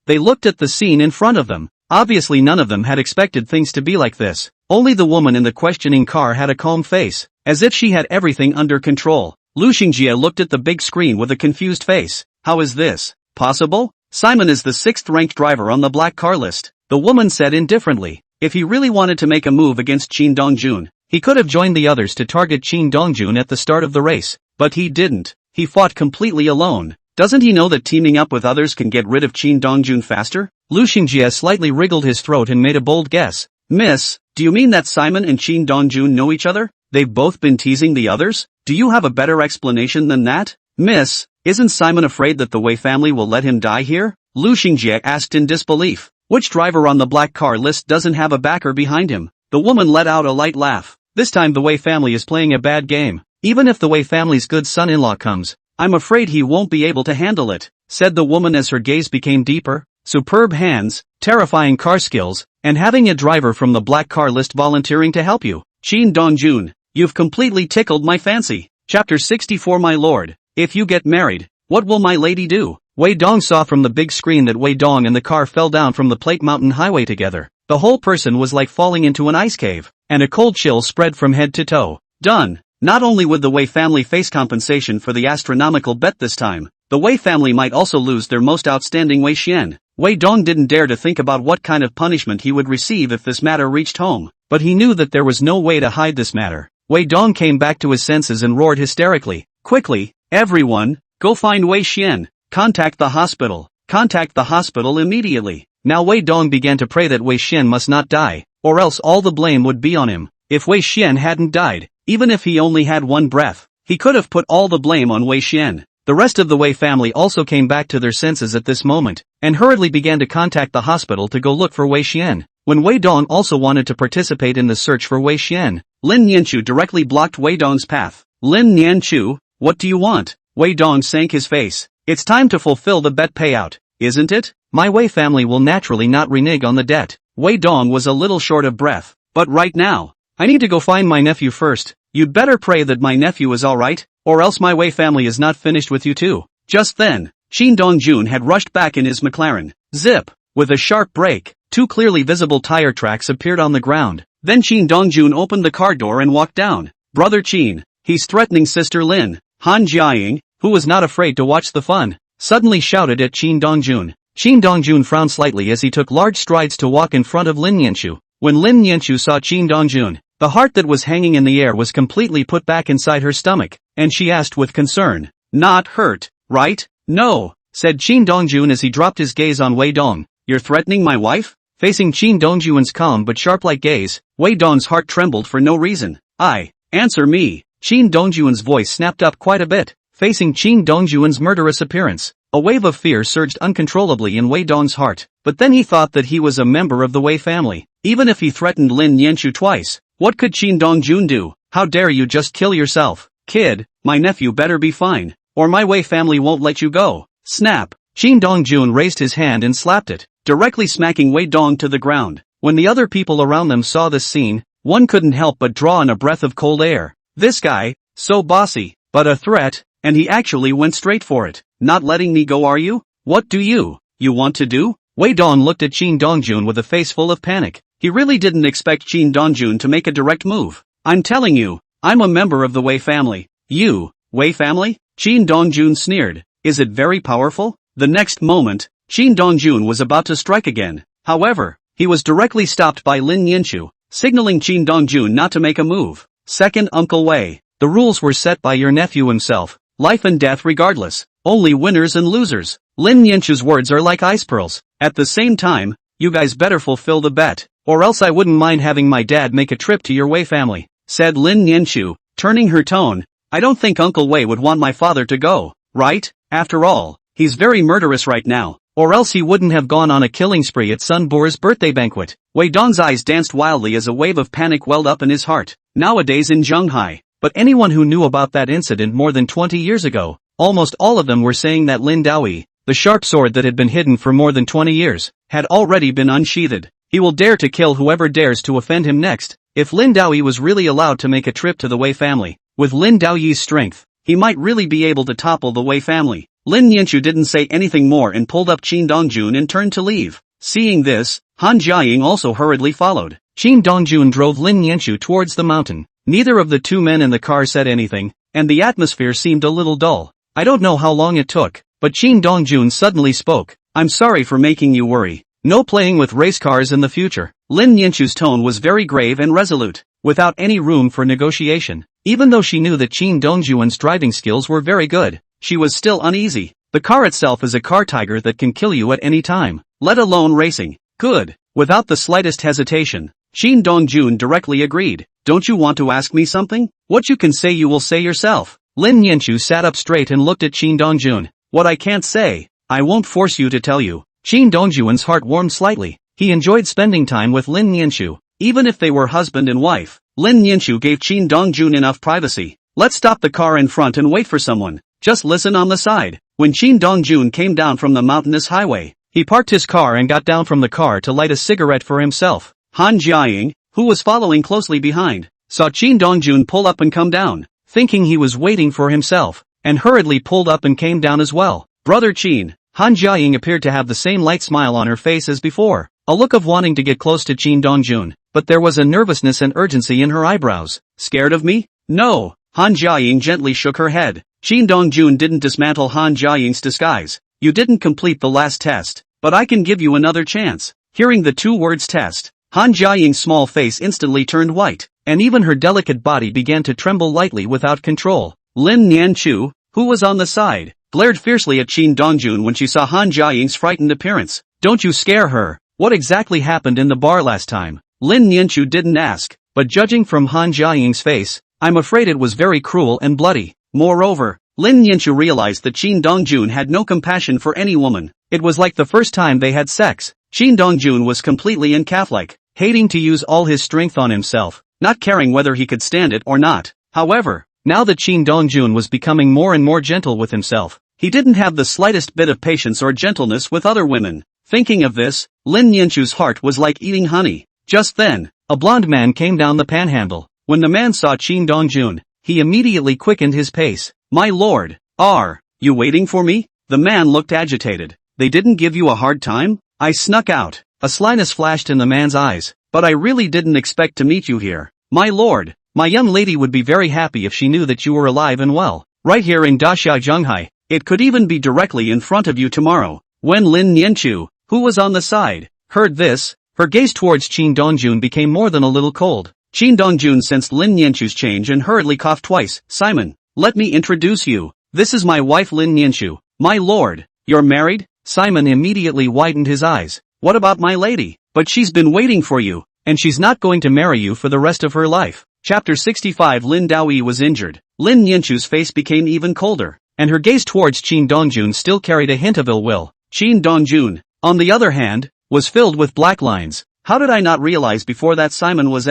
They looked at the scene in front of them. Obviously none of them had expected things to be like this. Only the woman in the questioning car had a calm face, as if she had everything under control. Lu Xingjie looked at the big screen with a confused face. How is this possible? Simon is the 6th-ranked driver on the black car list, the woman said indifferently. If he really wanted to make a move against Shin Dong-jun, he could have joined the others to target Shin Dong-jun at the start of the race, but he didn't. He fought completely alone. Doesn't he know that teaming up with others can get rid of Shin Dong-jun faster? Lu Xingjie slightly wriggled his throat and made a bold guess. Miss, do you mean that Simon and Shin Dong-jun know each other? They've both been teasing the others? Do you have a better explanation than that? Miss, isn't Simon afraid that the Wei family will let him die here? Lu Xingjie asked in disbelief. Which driver on the black car list doesn't have a backer behind him? The woman let out a light laugh. This time the Wei family is playing a bad game. Even if the Wei family's good son-in-law comes, I'm afraid he won't be able to handle it, said the woman as her gaze became deeper. Superb hands, terrifying car skills, and having a driver from the black car list volunteering to help you. Shin Dong-jun, you've completely tickled my fancy. Chapter 64. My lord, if you get married, what will my lady do? Wei Dong saw from the big screen that Wei Dong and the car fell down from the Plate Mountain Highway together. The whole person was like falling into an ice cave, and a cold chill spread from head to toe. Done. Not only would the Wei family face compensation for the astronomical bet this time, the Wei family might also lose their most outstanding Wei Xian. Wei Dong didn't dare to think about what kind of punishment he would receive if this matter reached home, but he knew that there was no way to hide this matter. Wei Dong came back to his senses and roared hysterically. Quickly, everyone, go find Wei Xian. Contact the hospital. Contact the hospital immediately. Now Wei Dong began to pray that Wei Xian must not die, or else all the blame would be on him. If Wei Xian hadn't died, even if he only had one breath, he could have put all the blame on Wei Xian. The rest of the Wei family also came back to their senses at this moment, and hurriedly began to contact the hospital to go look for Wei Xian. When Wei Dong also wanted to participate in the search for Wei Xian, Lin Nianchu directly blocked Wei Dong's path. Lin Nianchu, what do you want? Wei Dong sank his face. It's time to fulfill the bet payout, isn't it? My Wei family will naturally not renege on the debt. Wei Dong was a little short of breath. But right now, I need to go find my nephew first. You'd better pray that my nephew is alright, or else my Wei family is not finished with you too. Just then, Shin Dong-jun had rushed back in his McLaren. Zip! With a sharp brake, 2 clearly visible tire tracks appeared on the ground. Then Shin Dong-jun opened the car door and walked down. Brother Chin, he's threatening Sister Lin. Han Jiaying, who was not afraid to watch the fun, suddenly shouted at Shin Dong-jun. Shin Dong-jun frowned slightly as he took large strides to walk in front of Lin Nianchu. When Lin Nianchu saw Shin Dong-jun, the heart that was hanging in the air was completely put back inside her stomach, and she asked with concern. Not hurt, right? No, said Shin Dong-jun as he dropped his gaze on Wei Dong. You're threatening my wife? Facing Shin Dong-jun's calm but sharp-like gaze, Wei Dong's heart trembled for no reason. Answer me. Shin Dong-jun's voice snapped up quite a bit, facing Shin Dong-jun's murderous appearance. A wave of fear surged uncontrollably in Wei Dong's heart, but then he thought that he was a member of the Wei family. Even if he threatened Lin Nianchu twice, what could Shin Dong-jun do? How dare you just kill yourself? Kid, my nephew better be fine, or my Wei family won't let you go. Snap! Shin Dong-jun raised his hand and slapped it, directly smacking Wei Dong to the ground. When the other people around them saw this scene, one couldn't help but draw in a breath of cold air. This guy, so bossy, but a threat, and he actually went straight for it. Not letting me go, are you? What do you want to do? Wei Dong looked at Shin Dong-jun with a face full of panic. He really didn't expect Shin Dong-jun to make a direct move. I'm telling you, I'm a member of the Wei family. You, Wei family? Shin Dong-jun sneered. Is it very powerful? The next moment, Shin Dong-jun was about to strike again. However, he was directly stopped by Lin Yanchu, signaling Shin Dong-jun not to make a move. Second, Uncle Wei, the rules were set by your nephew himself. Life and death regardless. Only winners and losers. Lin Yanchu's words are like ice pearls. At the same time, you guys better fulfill the bet, or else I wouldn't mind having my dad make a trip to your Wei family, said Lin Yanchu, turning her tone. I don't think Uncle Wei would want my father to go, right? After all, he's very murderous right now, or else he wouldn't have gone on a killing spree at Sun Bo's birthday banquet. Wei Dong's eyes danced wildly as a wave of panic welled up in his heart. Nowadays in Zhonghai, but anyone who knew about that incident more than 20 years ago, almost all of them were saying that Lin Daoyi, the sharp sword that had been hidden for more than 20 years, had already been unsheathed. He will dare to kill whoever dares to offend him next. If Lin Daoyi was really allowed to make a trip to the Wei family, with Lin Daoyi's strength, he might really be able to topple the Wei family. Lin Yanchu didn't say anything more and pulled up Shin Dong-jun and turned to leave. Seeing this, Han Jiaying also hurriedly followed. Shin Dong-jun drove Lin Yanchu towards the mountain. Neither of the two men in the car said anything, and the atmosphere seemed a little dull. I don't know how long it took, but Shin Dong-jun suddenly spoke. I'm sorry for making you worry. No playing with race cars in the future. Lin Yanchu's tone was very grave and resolute, without any room for negotiation. Even though she knew that Shin Dong-jun's driving skills were very good, she was still uneasy. The car itself is a car tiger that can kill you at any time, let alone racing. Good. Without the slightest hesitation, Shin Dong-jun directly agreed. Don't you want to ask me something? What you can say you will say yourself. Lin Yanchu sat up straight and looked at Shin Dong-jun. What I can't say, I won't force you to tell you. Shin Dong-jun's heart warmed slightly. He enjoyed spending time with Lin Yanchu. Even if they were husband and wife, Lin Yanchu gave Shin Dong-jun enough privacy. Let's stop the car in front and wait for someone. Just listen on the side. When Shin Dong-jun came down from the mountainous highway, he parked his car and got down from the car to light a cigarette for himself. Han Jiaying, who was following closely behind, saw Shin Dong-jun pull up and come down, thinking he was waiting for himself, and hurriedly pulled up and came down as well. Brother Shin. Han Jiaying appeared to have the same light smile on her face as before, a look of wanting to get close to Shin Dong-jun, but there was a nervousness and urgency in her eyebrows. Scared of me? No. Han Jiaying gently shook her head. Shin Dong-jun didn't dismantle Han Jiaying's disguise. You didn't complete the last test, but I can give you another chance. Hearing the two words test, Han Jiaying's small face instantly turned white, and even her delicate body began to tremble lightly without control. Lin Yanchu, who was on the side, glared fiercely at Shin Dong-jun when she saw Han Jiaying's frightened appearance. Don't you scare her. What exactly happened in the bar last time? Lin Yanchu didn't ask, but judging from Han Jiaying's face, I'm afraid it was very cruel and bloody. Moreover, Lin Yanchu realized that Shin Dong-jun had no compassion for any woman. It was like the first time they had sex. Shin Dong-jun was completely in calf-like, hating to use all his strength on himself, not caring whether he could stand it or not. However, now that Shin Dong-jun was becoming more and more gentle with himself, he didn't have the slightest bit of patience or gentleness with other women. Thinking of this, Lin Yanchu's heart was like eating honey. Just then, a blond man came down the panhandle. When the man saw Shin Dong-jun, he immediately quickened his pace. My lord, are you waiting for me? The man looked agitated. They didn't give you a hard time? I snuck out. A slyness flashed in the man's eyes. But I really didn't expect to meet you here. My lord, my young lady would be very happy if she knew that you were alive and well. Right here in Daxia Zhonghai. It could even be directly in front of you tomorrow. When Lin Yanchu, who was on the side, heard this, her gaze towards Shin Dong-jun became more than a little cold. Shin Dong-jun sensed Lin Yanchu's change and hurriedly coughed twice. Simon, let me introduce you. This is my wife Lin Yanchu. My lord, you're married? Simon immediately widened his eyes. What about my lady? But she's been waiting for you, and she's not going to marry you for the rest of her life. Chapter 65. Lin Daoyi was injured. Lin Yanchu's face became even colder, and her gaze towards Shin Dong-jun still carried a hint of ill will. Shin Dong-jun, on the other hand, was filled with black lines. How did I not realize before that Simon was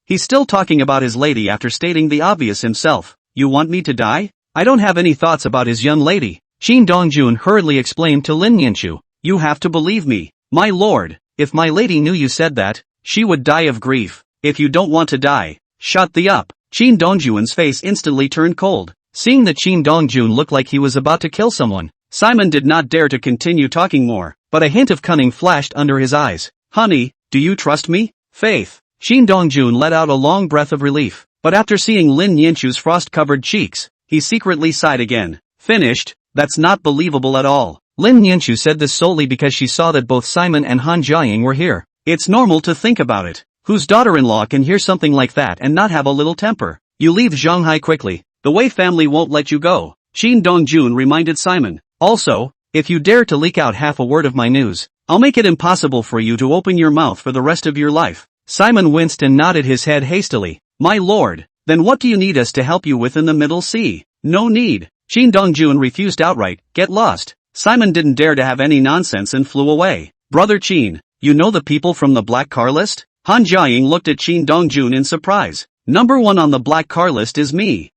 He's still talking about his lady after stating the obvious himself. You want me to die? I don't have any thoughts about his young lady. Shin Dongjun hurriedly explained to Lin Yanchu. You have to believe me, my lord. If my lady knew you said that, she would die of grief. If you don't want to die, shut the up. Shin Dongjun's face instantly turned cold. Seeing that Shin Dongjun looked like he was about to kill someone, Simon did not dare to continue talking more, but a hint of cunning flashed under his eyes. Honey, do you trust me? Faith. Shin Dongjun let out a long breath of relief, but after seeing Lin Yanchu's frost-covered cheeks, he secretly sighed again. Finished? That's not believable at all. Lin Yanchu said this solely because she saw that both Simon and Han Jiaying were here. It's normal to think about it. Whose daughter-in-law can hear something like that and not have a little temper? You leave Shanghai quickly. The Wei family won't let you go. Shin Dongjun reminded Simon. Also, if you dare to leak out half a word of my news, I'll make it impossible for you to open your mouth for the rest of your life. Simon winced and nodded his head hastily. My lord, then what do you need us to help you with in the Middle Sea? No need. Shin Dongjun refused outright. Get lost. Simon didn't dare to have any nonsense and flew away. Brother Chin, you know the people from the black car list? Han Jiaying looked at Shin Dongjun in surprise. Number 1 on the black car list is me.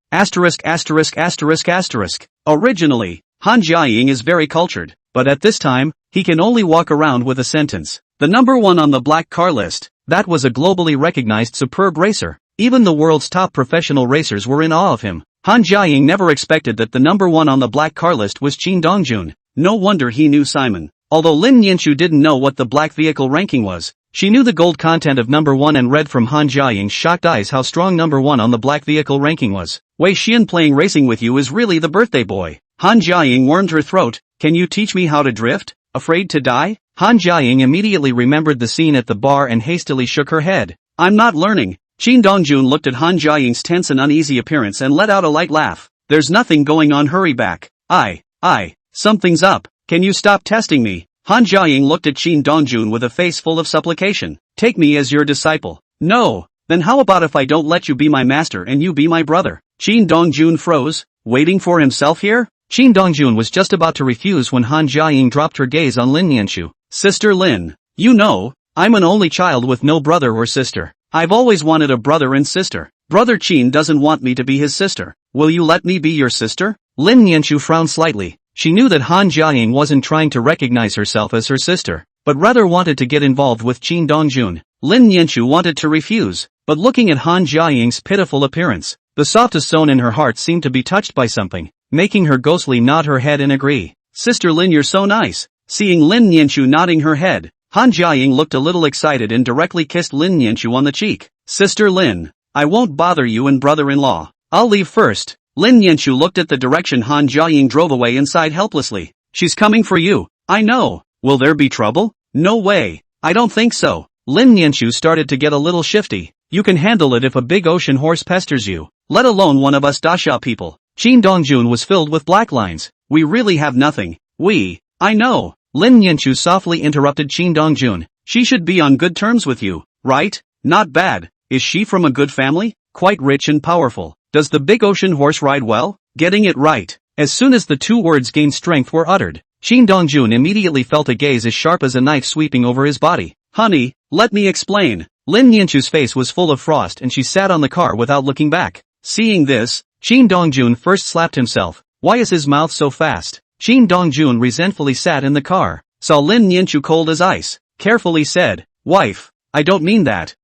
Originally, Han Jiaying is very cultured, but at this time, he can only walk around with a sentence. The number 1 on the black car list, that was a globally recognized superb racer. Even the world's top professional racers were in awe of him. Han Jiaying never expected that the number 1 on the black car list was Shin Dongjun. No wonder he knew Simon. Although Lin Yanchu didn't know what the black vehicle ranking was, she knew the gold content of number 1 and read from Han Jiaying's shocked eyes how strong number 1 on the black vehicle ranking was. Wei Xian playing racing with you is really the birthday boy. Han Jiaying warmed her throat. Can you teach me how to drift? Afraid to die? Han Jiaying immediately remembered the scene at the bar and hastily shook her head. I'm not learning. Shin Dongjun looked at Han Jiaying's tense and uneasy appearance and let out a light laugh. There's nothing going on, hurry back. Something's up. Can you stop testing me? Han Jiaying looked at Shin Dongjun with a face full of supplication. Take me as your disciple. No. Then how about if I don't let you be my master and you be my brother? Shin Dongjun froze, waiting for himself here? Shin Dongjun was just about to refuse when Han Jiaying dropped her gaze on Lin Yanchu. Sister Lin, you know, I'm an only child with no brother or sister. I've always wanted a brother and sister. Brother Chin doesn't want me to be his sister. Will you let me be your sister? Lin Yanchu frowned slightly. She knew that Han Jiaying wasn't trying to recognize herself as her sister, but rather wanted to get involved with Shin Dongjun. Lin Yanchu wanted to refuse, but looking at Han Jiaying's pitiful appearance, the softest zone in her heart seemed to be touched by something, making her ghostly nod her head and agree. Sister Lin, you're so nice. Seeing Lin Yanchu nodding her head, Han Jiaying looked a little excited and directly kissed Lin Yanchu on the cheek. Sister Lin, I won't bother you and brother-in-law. I'll leave first. Lin Yanchu looked at the direction Han Jiaying drove away and sighed helplessly. She's coming for you. I know. Will there be trouble? No way. I don't think so. Lin Yanchu started to get a little shifty. You can handle it if a big ocean horse pesters you, let alone one of us Dasha people. Shin Dongjun was filled with black lines. We really have nothing. I know. Lin Yanchu softly interrupted Shin Dongjun. She should be on good terms with you, right? Not bad. Is she from a good family? Quite rich and powerful. Does the big ocean horse ride well? Getting it right. As soon as the two words gained strength were uttered, Shin Dongjun immediately felt a gaze as sharp as a knife sweeping over his body. Honey, let me explain. Lin Yanchu's face was full of frost and she sat on the car without looking back. Seeing this, Shin Dongjun first slapped himself. Why is his mouth so fast? Shin Dongjun resentfully sat in the car, saw Lin Yanchu cold as ice, carefully said, Wife, I don't mean that.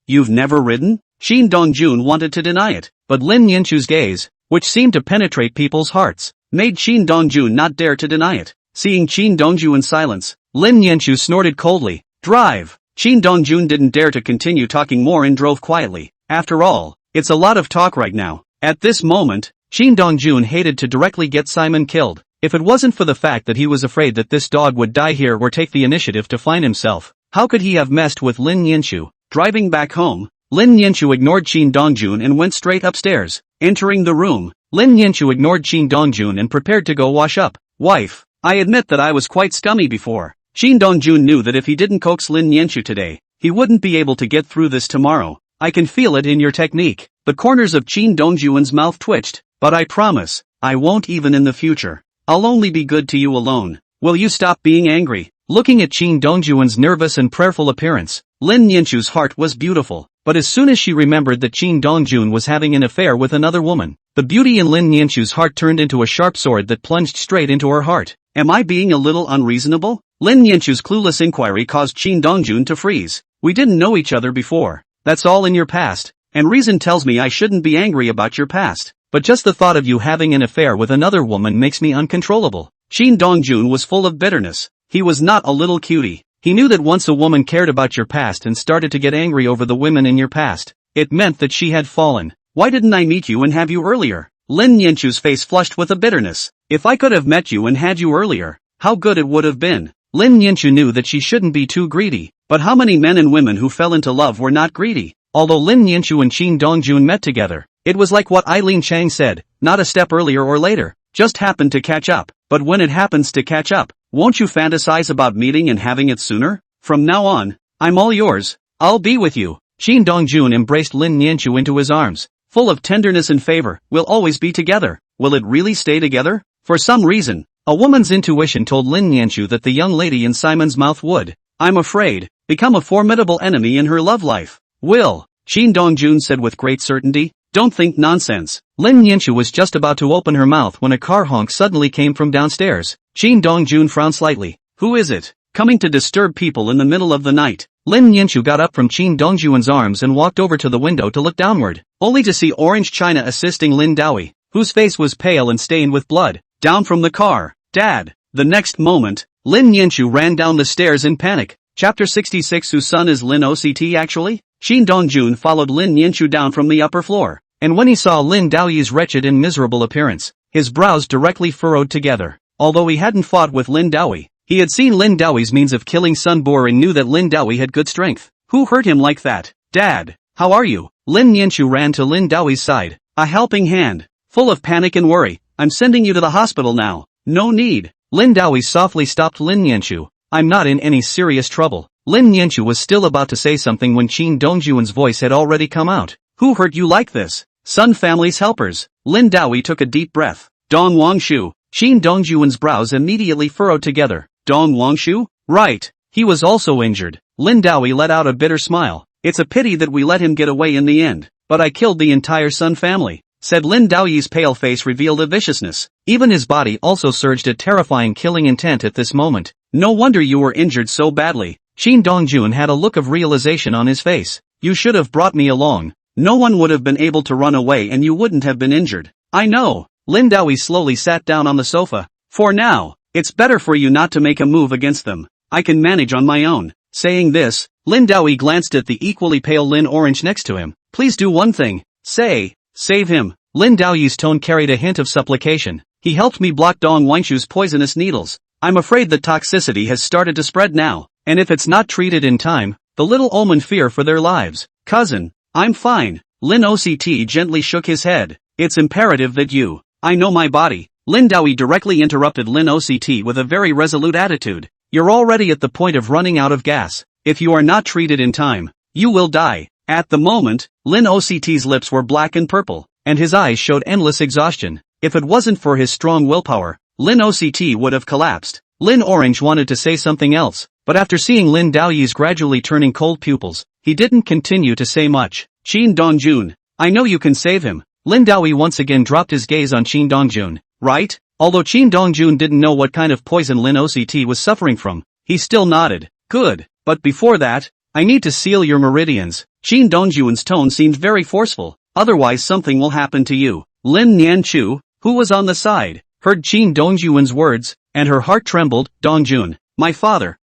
You've never ridden? Shin Dongjun wanted to deny it, but Lin Yanchu's gaze, which seemed to penetrate people's hearts, made Shin Dongjun not dare to deny it. Seeing Shin Dongjun in silence, Lin Yanchu snorted coldly. Drive! Shin Dongjun didn't dare to continue talking more and drove quietly. After all, it's a lot of talk right now. At this moment, Shin Dongjun hated to directly get Simon killed. If it wasn't for the fact that he was afraid that this dog would die here or take the initiative to find himself, how could he have messed with Lin Yanchu? Driving back home, Lin Yanchu ignored Shin Dongjun and went straight upstairs. Entering the room, Lin Yanchu ignored Shin Dongjun and prepared to go wash up. Wife, I admit that I was quite scummy before. Shin Dongjun knew that if he didn't coax Lin Yanchu today, he wouldn't be able to get through this tomorrow. I can feel it in your technique. The corners of Shin Dongjun's mouth twitched. But I promise, I won't even in the future. I'll only be good to you alone. Will you stop being angry? Looking at Shin Dongjun's nervous and prayerful appearance, Lin Yanchu's heart was beautiful. but as soon as she remembered that Qin Dongjun was having an affair with another woman, the beauty in Lin Nianchu's heart turned into a sharp sword that plunged straight into her heart. Am I being a little unreasonable? Lin Nianchu's clueless inquiry caused Qin Dongjun to freeze. We didn't know each other before. That's all in your past, and reason tells me I shouldn't be angry about your past. But just the thought of you having an affair with another woman makes me uncontrollable. Qin Dongjun was full of bitterness. He was not a little cutie. He knew that once a woman cared about your past and started to get angry over the women in your past, it meant that she had fallen. Why didn't I meet you and have you earlier? Lin Nianchu's face flushed with a bitterness. If I could have met you and had you earlier, how good it would have been. Lin Nianchu knew that she shouldn't be too greedy, but how many men and women who fell into love were not greedy? Although Lin Nianchu and Qin Dongjun met together, it was like what Eileen Chang said, not a step earlier or later, just happened to catch up. But when it happens to catch up, won't you fantasize about meeting and having it sooner? From now on, I'm all yours. I'll be with you. Qin Dongjun embraced Lin Nianchu into his arms, full of tenderness and favor. We'll always be together. Will it really stay together? For some reason, a woman's intuition told Lin Nianchu that the young lady in Simon's mouth would, I'm afraid, become a formidable enemy in her love life. Will, Qin Dongjun said with great certainty. Don't think nonsense. Lin Nianchu was just about to open her mouth when a car honk suddenly came from downstairs. Qin Dongjun frowned slightly. Who is it? Coming to disturb people in the middle of the night. Lin Nianchu got up from Qin Dongjun's arms and walked over to the window to look downward, only to see Orange China assisting Lin Daoi, whose face was pale and stained with blood, down from the car. Dad! The next moment, Lin Nianchu ran down the stairs in panic. Chapter 66. Whose son is Lin OCT actually? Qin Dongjun followed Lin Nianchu down from the upper floor, and when he saw Lin Daoyi's wretched and miserable appearance, his brows directly furrowed together. Although he hadn't fought with Lin Daoi, he had seen Lin Daoi's means of killing Sun Bo and knew that Lin Daoi had good strength. Who hurt him like that? Dad, how are you? Lin Nianchu ran to Lin Daoi's side, a helping hand. Full of panic and worry, I'm sending you to the hospital now. No need. Lin Daoi softly stopped Lin Nianchu. I'm not in any serious trouble. Lin Nianchu was still about to say something when Qin Dongjun's voice had already come out. Who hurt you like this? Sun family's helpers. Lin Daoi took a deep breath. Dong Wangshu. Qin Dongjun's brows immediately furrowed together. Dong Wangshu? Right. He was also injured. Lin Daoi let out a bitter smile. It's a pity that we let him get away in the end, but I killed the entire Sun family, said Lin Daoyi's pale face revealed a viciousness. Even his body also surged a terrifying killing intent at this moment. No wonder you were injured so badly. Qin Dongjun had a look of realization on his face. You should have brought me along. No one would have been able to run away and you wouldn't have been injured. I know. Lin Daoi slowly sat down on the sofa. For now, it's better for you not to make a move against them. I can manage on my own. Saying this, Lin Daoi glanced at the equally pale Lin Orange next to him. Please do one thing. Save him. Lin Daoyi's tone carried a hint of supplication. He helped me block Dong Wangshu's poisonous needles. I'm afraid the toxicity has started to spread now, and if it's not treated in time, the little omen fear for their lives. Cousin, I'm fine. Lin OCT gently shook his head. It's imperative that you. I know my body. Lin Daoi directly interrupted Lin OCT with a very resolute attitude. You're already at the point of running out of gas. If you are not treated in time, you will die. At the moment, Lin OCT's lips were black and purple, and his eyes showed endless exhaustion. If it wasn't for his strong willpower, Lin OCT would have collapsed. Lin Orange wanted to say something else, but after seeing Lin Daoyi's gradually turning cold pupils, he didn't continue to say much. Qin Dongjun, I know you can save him. Lin Daoi once again dropped his gaze on Qin Dongjun, right? Although Qin Dongjun didn't know what kind of poison Lin OCT was suffering from, he still nodded. Good, but before that, I need to seal your meridians. Qin Dongjun's tone seemed very forceful, otherwise something will happen to you. Lin Nianchu, who was on the side, heard Qin Dongjun's words, and her heart trembled. Dongjun, my father,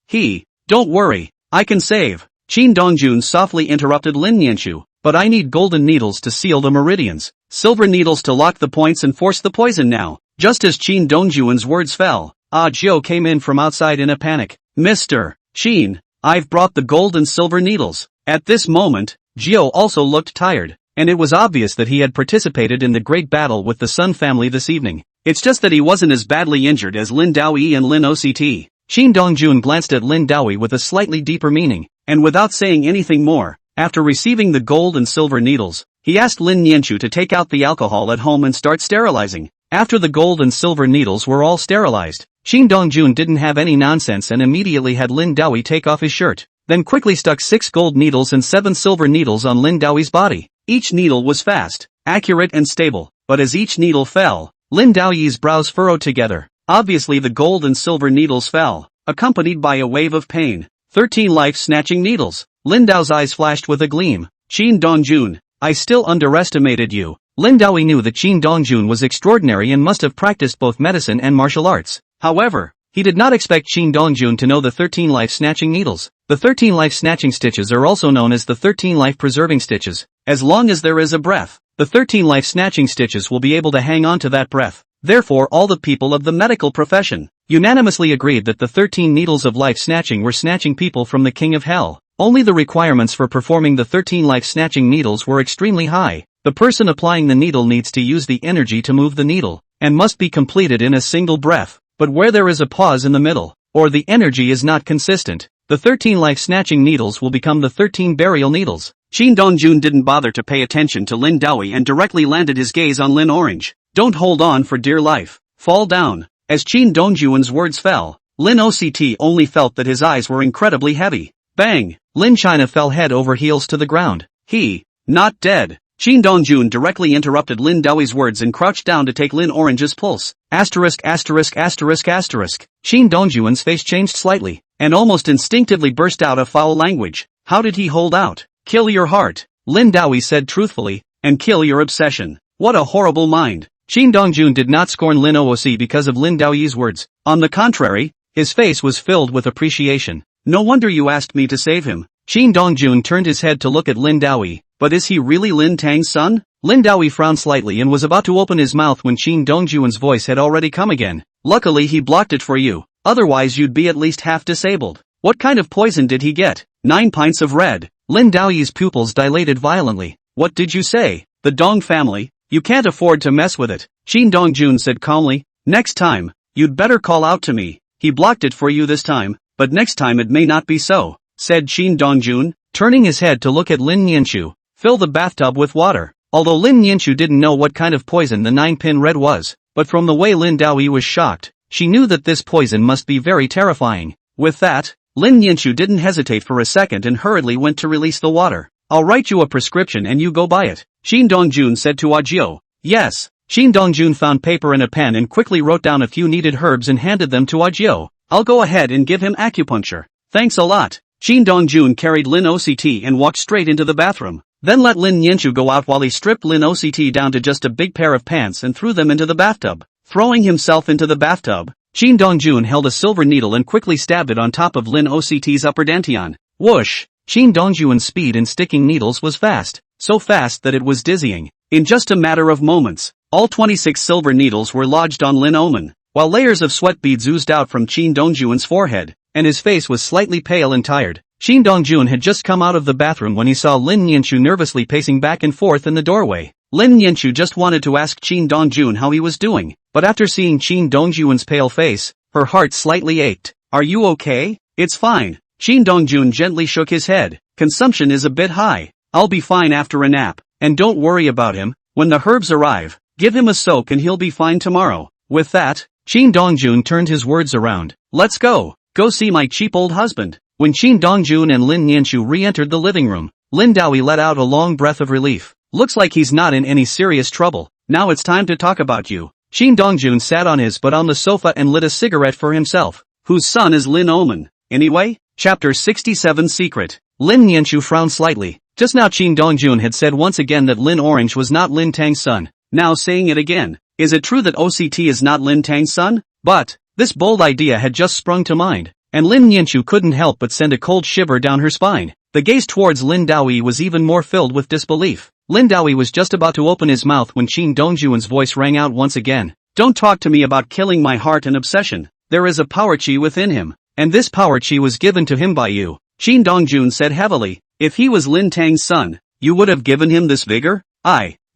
don't worry, I can save. Qin Dongjun softly interrupted Lin Nianchu, but I need golden needles to seal the meridians, silver needles to lock the points and force the poison now. Just as Qin Dongjun's words fell, Jiao came in from outside in a panic. Mr. Qin, I've brought the gold and silver needles. At this moment, Jiao also looked tired, and it was obvious that he had participated in the great battle with the Sun family this evening. It's just that he wasn't as badly injured as Lin Daoi and Lin OCT. Qin Dongjun glanced at Lin Daoi with a slightly deeper meaning, and without saying anything more, after receiving the gold and silver needles, he asked Lin Nianchu to take out the alcohol at home and start sterilizing. After the gold and silver needles were all sterilized, Qin Dongjun didn't have any nonsense and immediately had Lin Daoi take off his shirt. then quickly stuck 6 gold needles and 7 silver needles on Lin Daoyi's body. Each needle was fast, accurate and stable, but as each needle fell, Lin Daoyi's brows furrowed together. Obviously the gold and silver needles fell, accompanied by a wave of pain. 13 life-snatching needles. Lin Dao's eyes flashed with a gleam. Qin Dongjun, I still underestimated you. Lin Daoyi knew that Qin Dongjun was extraordinary and must have practiced both medicine and martial arts. However, he did not expect Qin Dongjun to know the 13 life-snatching needles. The 13 life-snatching stitches are also known as the 13 life-preserving stitches. As long as there is a breath, the 13 life-snatching stitches will be able to hang on to that breath. Therefore all the people of the medical profession unanimously agreed that the 13 needles of life-snatching were snatching people from the king of hell. Only the requirements for performing the 13 life-snatching needles were extremely high. The person applying the needle needs to use the energy to move the needle, and must be completed in a single breath. But where there is a pause in the middle, or the energy is not consistent, the 13 life-snatching needles will become the 13 burial needles. Qin Dongjun didn't bother to pay attention to Lin Daoyi and directly landed his gaze on Lin Orange. Don't hold on for dear life. Fall down. As Qin Dongjun's words fell, Lin Oct only felt that his eyes were incredibly heavy. Bang! Lin China fell head over heels to the ground. He, not dead. Qin Dongjun directly interrupted Lin Daoyi's words and crouched down to take Lin Orange's pulse. Asterisk. Qin Dongjun's face changed slightly, and almost instinctively burst out a foul language. How did he hold out? Kill your heart, Lin Daoyi said truthfully, and kill your obsession. What a horrible mind. Qin Dongjun did not scorn Lin Ooc because of Lin Daoyi's words. On the contrary, his face was filled with appreciation. No wonder you asked me to save him. Qin Dongjun turned his head to look at Lin Daoyi. But is he really Lin Tang's son? Lin Daoyi frowned slightly and was about to open his mouth when Qin Dongjun's voice had already come again. Luckily he blocked it for you, otherwise you'd be at least half disabled. What kind of poison did he get? 9 pints of red. Lin Daoyi's pupils dilated violently. What did you say? The Dong family? You can't afford to mess with it. Qin Dongjun said calmly. Next time, you'd better call out to me. He blocked it for you this time, but next time it may not be so, said Qin Dongjun, turning his head to look at Lin Nianchu. Fill the bathtub with water. Although Lin Nianchu didn't know what kind of poison the 9-pin red was, but from the way Lin Daoyi was shocked, she knew that this poison must be very terrifying. With that, Lin Nianchu didn't hesitate for a second and hurriedly went to release the water. I'll write you a prescription and you go buy it, Qin Dongjun said to Ajio. Yes. Qin Dongjun found paper and a pen and quickly wrote down a few needed herbs and handed them to Ajio. I'll go ahead and give him acupuncture. Thanks a lot. Qin Dongjun carried Lin Oct and walked straight into the bathroom. Then let Lin Nianchu go out while he stripped Lin Oct down to just a big pair of pants and threw them into the bathtub. Throwing himself into the bathtub, Qin Dongjun held a silver needle and quickly stabbed it on top of Lin Oct's upper dantian. Whoosh! Qin Dongjun's speed in sticking needles was fast, so fast that it was dizzying. In just a matter of moments, all 26 silver needles were lodged on Lin Omen, while layers of sweat beads oozed out from Qin Dongjun's forehead, and his face was slightly pale and tired. Qin Dongjun had just come out of the bathroom when he saw Lin Nianchu nervously pacing back and forth in the doorway. Lin Nianchu just wanted to ask Qin Dongjun how he was doing, but after seeing Qin Dongjun's pale face, her heart slightly ached. Are you okay? It's fine. Qin Dongjun gently shook his head. Consumption is a bit high. I'll be fine after a nap. And don't worry about him. When the herbs arrive, give him a soak and he'll be fine tomorrow. With that, Qin Dongjun turned his words around. Let's go. Go see my cheap old husband. When Qin Dongjun and Lin Nianchu re-entered the living room, Lin Daoyi let out a long breath of relief. Looks like he's not in any serious trouble. Now it's time to talk about you. Qin Dongjun sat on his butt on the sofa and lit a cigarette for himself. Whose son is Lin Omen? Anyway? Chapter 67 Secret. Lin Nianchu frowned slightly. Just now Qin Dongjun had said once again that Lin Orange was not Lin Tang's son. Now saying it again. Is it true that OCT is not Lin Tang's son? But, this bold idea had just sprung to mind, and Lin Nianchu couldn't help but send a cold shiver down her spine. The gaze towards Lin Daoyi was even more filled with disbelief. Lin Daoyi was just about to open his mouth when Qin Dongjun's voice rang out once again. Don't talk to me about killing my heart and obsession. There is a power chi within him, and this power chi was given to him by you. Qin Dongjun said heavily. If he was Lin Tang's son, you would have given him this vigor?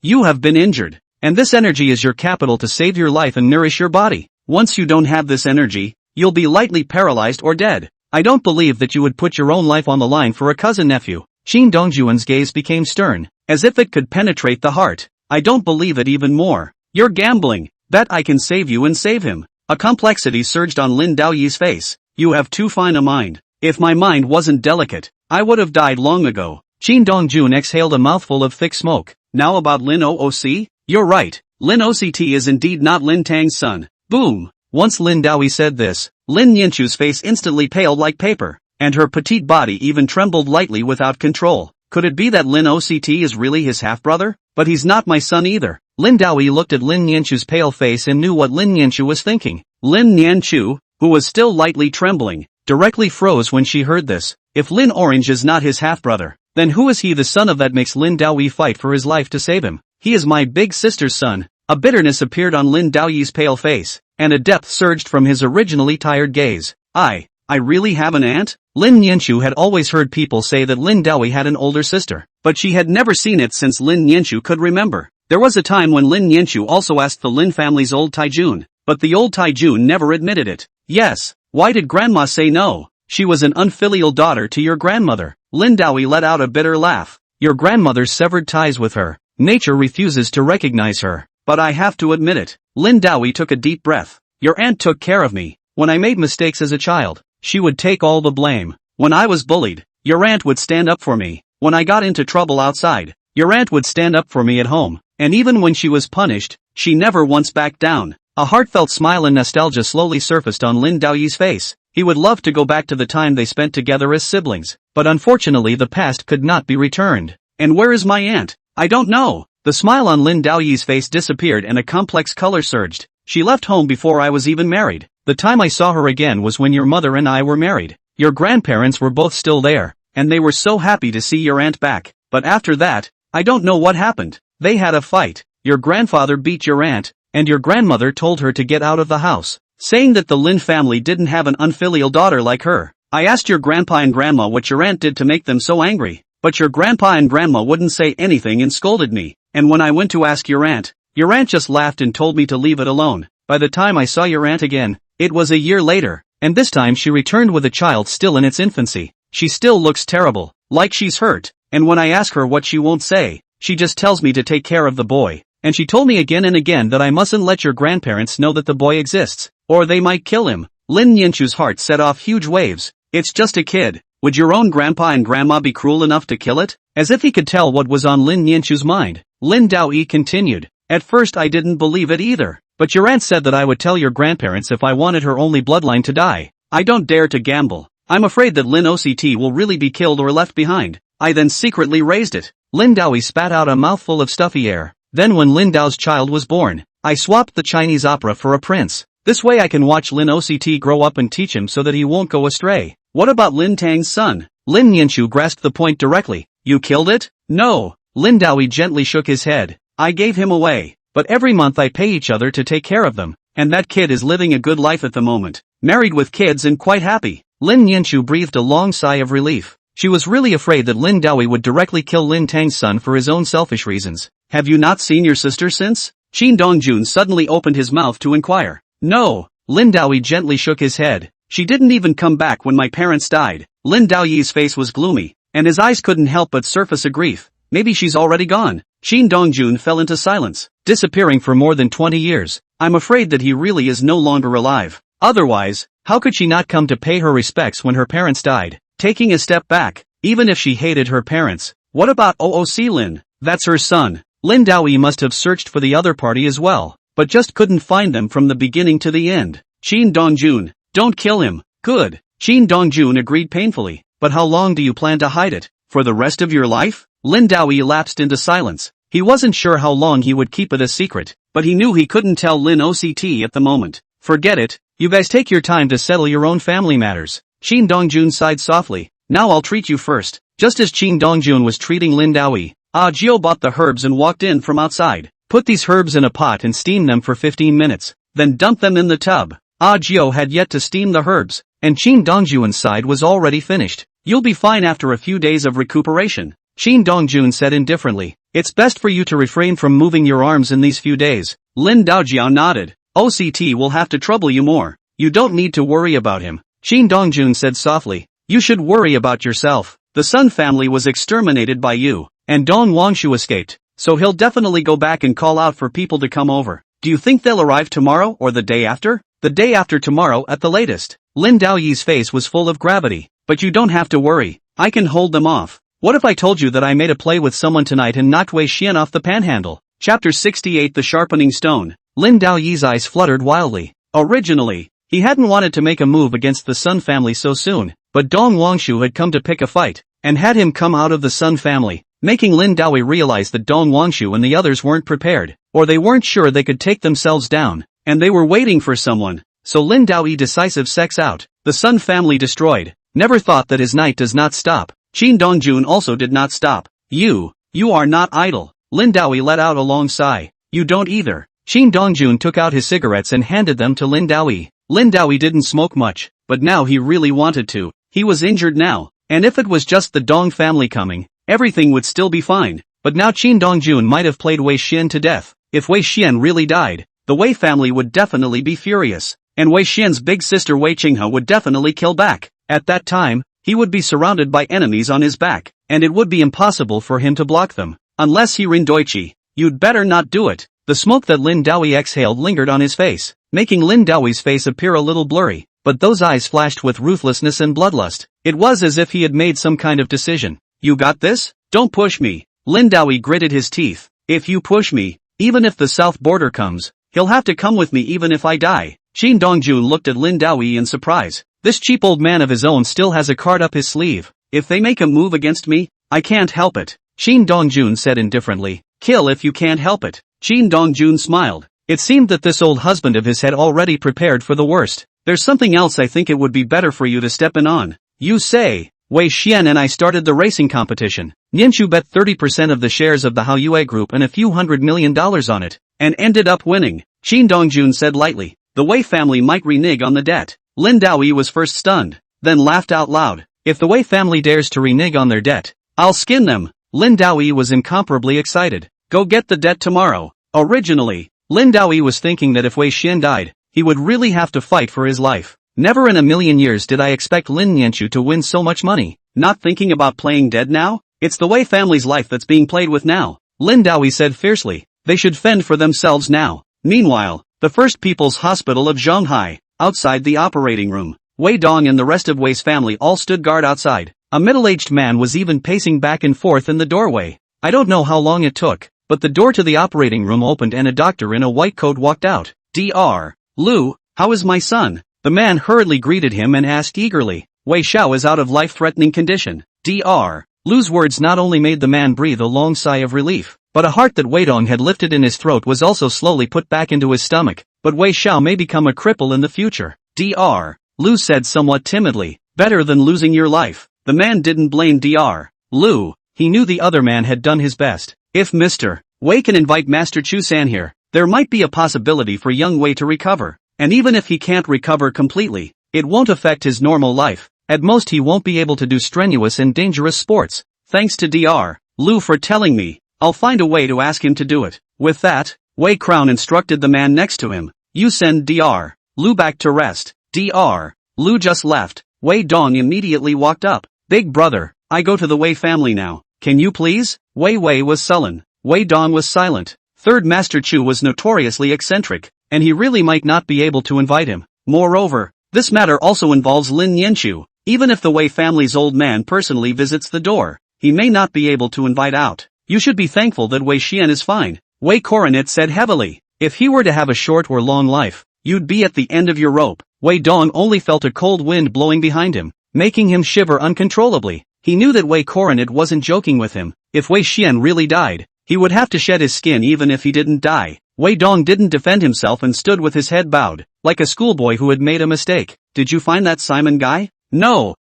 You have been injured, and this energy is your capital to save your life and nourish your body. Once you don't have this energy, you'll be lightly paralyzed or dead. I don't believe that you would put your own life on the line for a cousin-nephew. Qin Dongjun's gaze became stern, as if it could penetrate the heart. I don't believe it even more. You're gambling. Bet I can save you and save him. A complexity surged on Lin Daoyi's face. You have too fine a mind. If my mind wasn't delicate, I would have died long ago. Shin Dong-jun exhaled a mouthful of thick smoke. Now about Lin OOC? You're right. Lin OCT is indeed not Lin Tang's son. Boom. Once Lin Daoi said this, Lin Yanchu's face instantly paled like paper, and her petite body even trembled lightly without control. Could it be that Lin OCT is really his half-brother? But he's not my son either. Lin Daoi looked at Lin Yanchu's pale face and knew what Lin Yanchu was thinking. Lin Yanchu, who was still lightly trembling, directly froze when she heard this. If Lin Orange is not his half-brother, then who is he the son of that makes Lin Daoi fight for his life to save him? He is my big sister's son. A bitterness appeared on Lin Daoyi's pale face, and a depth surged from his originally tired gaze. I really have an aunt? Lin Yanchu had always heard people say that Lin Daoi had an older sister, but she had never seen it since Lin Yanchu could remember. There was a time when Lin Yanchu also asked the Lin family's old Taijun, but the old Taijun never admitted it. Yes, why did grandma say no? She was an unfilial daughter to your grandmother. Lin Daoi let out a bitter laugh. Your grandmother severed ties with her. Nature refuses to recognize her. But I have to admit it. Lin Daoi took a deep breath. Your aunt took care of me. When I made mistakes as a child, she would take all the blame. When I was bullied, your aunt would stand up for me. When I got into trouble outside, your aunt would stand up for me at home. And even when she was punished, she never once backed down. A heartfelt smile and nostalgia slowly surfaced on Lin Daoyi's face. He would love to go back to the time they spent together as siblings, but unfortunately the past could not be returned. And where is my aunt? I don't know. The smile on Lin Daoyi's face disappeared and a complex color surged. She left home before I was even married. The time I saw her again was when your mother and I were married. Your grandparents were both still there, and they were so happy to see your aunt back. But after that, I don't know what happened. They had a fight. Your grandfather beat your aunt, and your grandmother told her to get out of the house, saying that the Lin family didn't have an unfilial daughter like her. I asked your grandpa and grandma what your aunt did to make them so angry, but your grandpa and grandma wouldn't say anything and scolded me. And when I went to ask your aunt just laughed and told me to leave it alone. By the time I saw your aunt again, it was a year later, and this time she returned with a child still in its infancy. She still looks terrible, like she's hurt, and when I ask her what she won't say, she just tells me to take care of the boy. And she told me again and again that I mustn't let your grandparents know that the boy exists, or they might kill him. Lin Yanchu's heart set off huge waves. It's just a kid. Would your own grandpa and grandma be cruel enough to kill it? As if he could tell what was on Lin Yanchu's mind, Lin Daoi continued. At first I didn't believe it either. But your aunt said that I would tell your grandparents if I wanted her only bloodline to die. I don't dare to gamble. I'm afraid that Lin OCT will really be killed or left behind. I then secretly raised it. Lin Daoi spat out a mouthful of stuffy air. Then when Lin Dao's child was born, I swapped the Chinese opera for a prince. This way I can watch Lin OCT grow up and teach him so that he won't go astray. What about Lin Tang's son? Lin Yanchu grasped the point directly. You killed it? No. Lin Daoi gently shook his head. I gave him away. But every month I pay each other to take care of them. And that kid is living a good life at the moment. Married with kids and quite happy. Lin Yanchu breathed a long sigh of relief. She was really afraid that Lin Daoi would directly kill Lin Tang's son for his own selfish reasons. Have you not seen your sister since? Shin Dongjun suddenly opened his mouth to inquire. No. Lin Daoi gently shook his head. She didn't even come back when my parents died. Lin Daoyi's face was gloomy, and his eyes couldn't help but surface a grief. Maybe she's already gone. Shin Dongjun fell into silence, disappearing for more than 20 years. I'm afraid that he really is no longer alive. Otherwise, how could she not come to pay her respects when her parents died? Taking a step back, even if she hated her parents, what about OOC Lin? That's her son. Lin Daoi must have searched for the other party as well, but just couldn't find them from the beginning to the end. Shin Dongjun, don't kill him. Good. Shin Dongjun agreed painfully. But how long do you plan to hide it? For the rest of your life? Lin Daoi lapsed into silence. He wasn't sure how long he would keep it a secret, but he knew he couldn't tell Lin OCT at the moment. Forget it. You guys take your time to settle your own family matters. Shin Dongjun sighed softly. Now I'll treat you first. Just as Shin Dongjun was treating Lin Daoi, Jio bought the herbs and walked in from outside. Put these herbs in a pot and steam them for 15 minutes. Then dump them in the tub. Jio had yet to steam the herbs, and Shin Dongjun's side was already finished. You'll be fine after a few days of recuperation. Shin Dongjun said indifferently. It's best for you to refrain from moving your arms in these few days. Lin Daojiao nodded. OCT will have to trouble you more. You don't need to worry about him. Shin Dongjun said softly. You should worry about yourself. The Sun family was exterminated by you, and Dong Wangshu escaped, so he'll definitely go back and call out for people to come over. Do you think they'll arrive tomorrow or the day after? The day after tomorrow at the latest. Lin Daoyi's face was full of gravity. But you don't have to worry, I can hold them off. What if I told you that I made a play with someone tonight and knocked Wei Xian off the panhandle? Chapter 68 The Sharpening Stone. Lin Daoyi's eyes fluttered wildly. Originally, he hadn't wanted to make a move against the Sun family so soon, but Dong Wangshu had come to pick a fight, and had him come out of the Sun family, making Lin Daoyi realize that Dong Wangshu and the others weren't prepared, or they weren't sure they could take themselves down, and they were waiting for someone. So Lin Daoyi decisive sex out. The Sun family destroyed. Never thought that his night does not stop. Qin Dongjun also did not stop. You are not idle. Lin Daoyi let out a long sigh. You don't either. Qin Dongjun took out his cigarettes and handed them to Lin Daoyi. Lin Daoyi didn't smoke much, but now he really wanted to. He was injured now, and if it was just the Dong family coming, everything would still be fine. But now Qin Dongjun might have played Wei Xian to death. If Wei Xian really died, the Wei family would definitely be furious, and Wei Xian's big sister Wei Qinghe would definitely kill back. At that time, he would be surrounded by enemies on his back, and it would be impossible for him to block them. Unless he Rindoichi. You'd better not do it. The smoke that Lin Daoyi exhaled lingered on his face, making Lin Daoyi's face appear a little blurry, but those eyes flashed with ruthlessness and bloodlust. It was as if he had made some kind of decision. You got this? Don't push me. Lin Daoyi gritted his teeth. If you push me, even if the south border comes, he'll have to come with me even if I die. Qin Dongjun looked at Lin Daoyi in surprise. This cheap old man of his own still has a card up his sleeve. If they make a move against me, I can't help it. Qin Dongjun said indifferently. Kill if you can't help it. Qin Dongjun smiled. It seemed that this old husband of his had already prepared for the worst. There's something else I think it would be better for you to step in on. You say. Wei Xian and I started the racing competition. Nianchu bet 30% of the shares of the Haoyue Group and a few $100 million on it, and ended up winning. Qin Dongjun said lightly. The Wei family might renege on the debt. Lin Daoyi was first stunned, then laughed out loud. If the Wei family dares to renege on their debt, I'll skin them. Lin Daoyi was incomparably excited. Go get the debt tomorrow. Originally, Lin Daoyi was thinking that if Wei Xian died, he would really have to fight for his life. Never in a million years did I expect Lin Nianchu to win so much money. Not thinking about playing dead now? It's the Wei family's life that's being played with now. Lin Daoyi said fiercely. They should fend for themselves now. Meanwhile, the First People's Hospital of Shanghai. Outside the operating room, Wei Dong and the rest of Wei's family all stood guard outside. A middle-aged man was even pacing back and forth in the doorway. I don't know how long it took, but the door to the operating room opened and a doctor in a white coat walked out. Dr. Lu, how is my son? The man hurriedly greeted him and asked eagerly. Wei Xiao is out of life-threatening condition. Dr. Lu's words not only made the man breathe a long sigh of relief, but a heart that Wei Dong had lifted in his throat was also slowly put back into his stomach. But Wei Xiao may become a cripple in the future. Dr. Lu said somewhat timidly. Better than losing your life. The man didn't blame Dr. Lu. He knew the other man had done his best. If Mr. Wei can invite Master Chu-san here, there might be a possibility for young Wei to recover. And even if he can't recover completely, it won't affect his normal life. At most he won't be able to do strenuous and dangerous sports. Thanks to Dr. Lu for telling me. I'll find a way to ask him to do it. With that, Wei Crown instructed the man next to him. You send Dr. Lu back to rest. Dr. Lu just left. Wei Dong immediately walked up. Big brother, I go to the Wei family now. Can you please? Wei was sullen. Wei Dong was silent. Third Master Chu was notoriously eccentric, and he really might not be able to invite him. Moreover, this matter also involves Lin Nianchu. Even if the Wei family's old man personally visits the door, he may not be able to invite out. You should be thankful that Wei Xian is fine. Wei Coronet said heavily. If he were to have a short or long life, you'd be at the end of your rope. Wei Dong only felt a cold wind blowing behind him, making him shiver uncontrollably. He knew that Wei Coronet wasn't joking with him. If Wei Xian really died, he would have to shed his skin even if he didn't die. Wei Dong didn't defend himself and stood with his head bowed, like a schoolboy who had made a mistake. Did you find that Simon guy? No,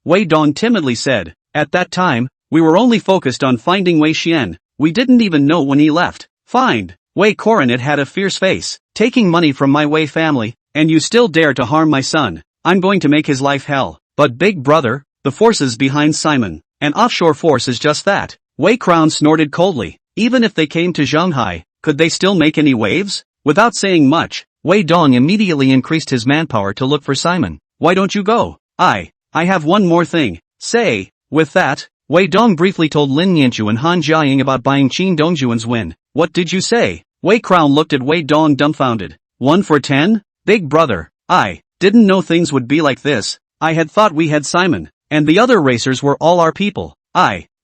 Wei Dong timidly said. At that time, we were only focused on finding Wei Xian. We didn't even know when he left. Find. Wei Coronet had a fierce face. Taking money from my Wei family, and you still dare to harm my son. I'm going to make his life hell. But big brother, the forces behind Simon, an offshore force is just that. Wei Crown snorted coldly. Even if they came to Shanghai, could they still make any waves? Without saying much, Wei Dong immediately increased his manpower to look for Simon. Why don't you go? I have one more thing. Say. With that, Wei Dong briefly told Lin Nianchu and Han Jiaying about buying Qin Dongjuan's win. What did you say? Wei Crown looked at Wei Dong dumbfounded. 1 for 10? Big brother, I didn't know things would be like this. I had thought we had Simon, and the other racers were all our people.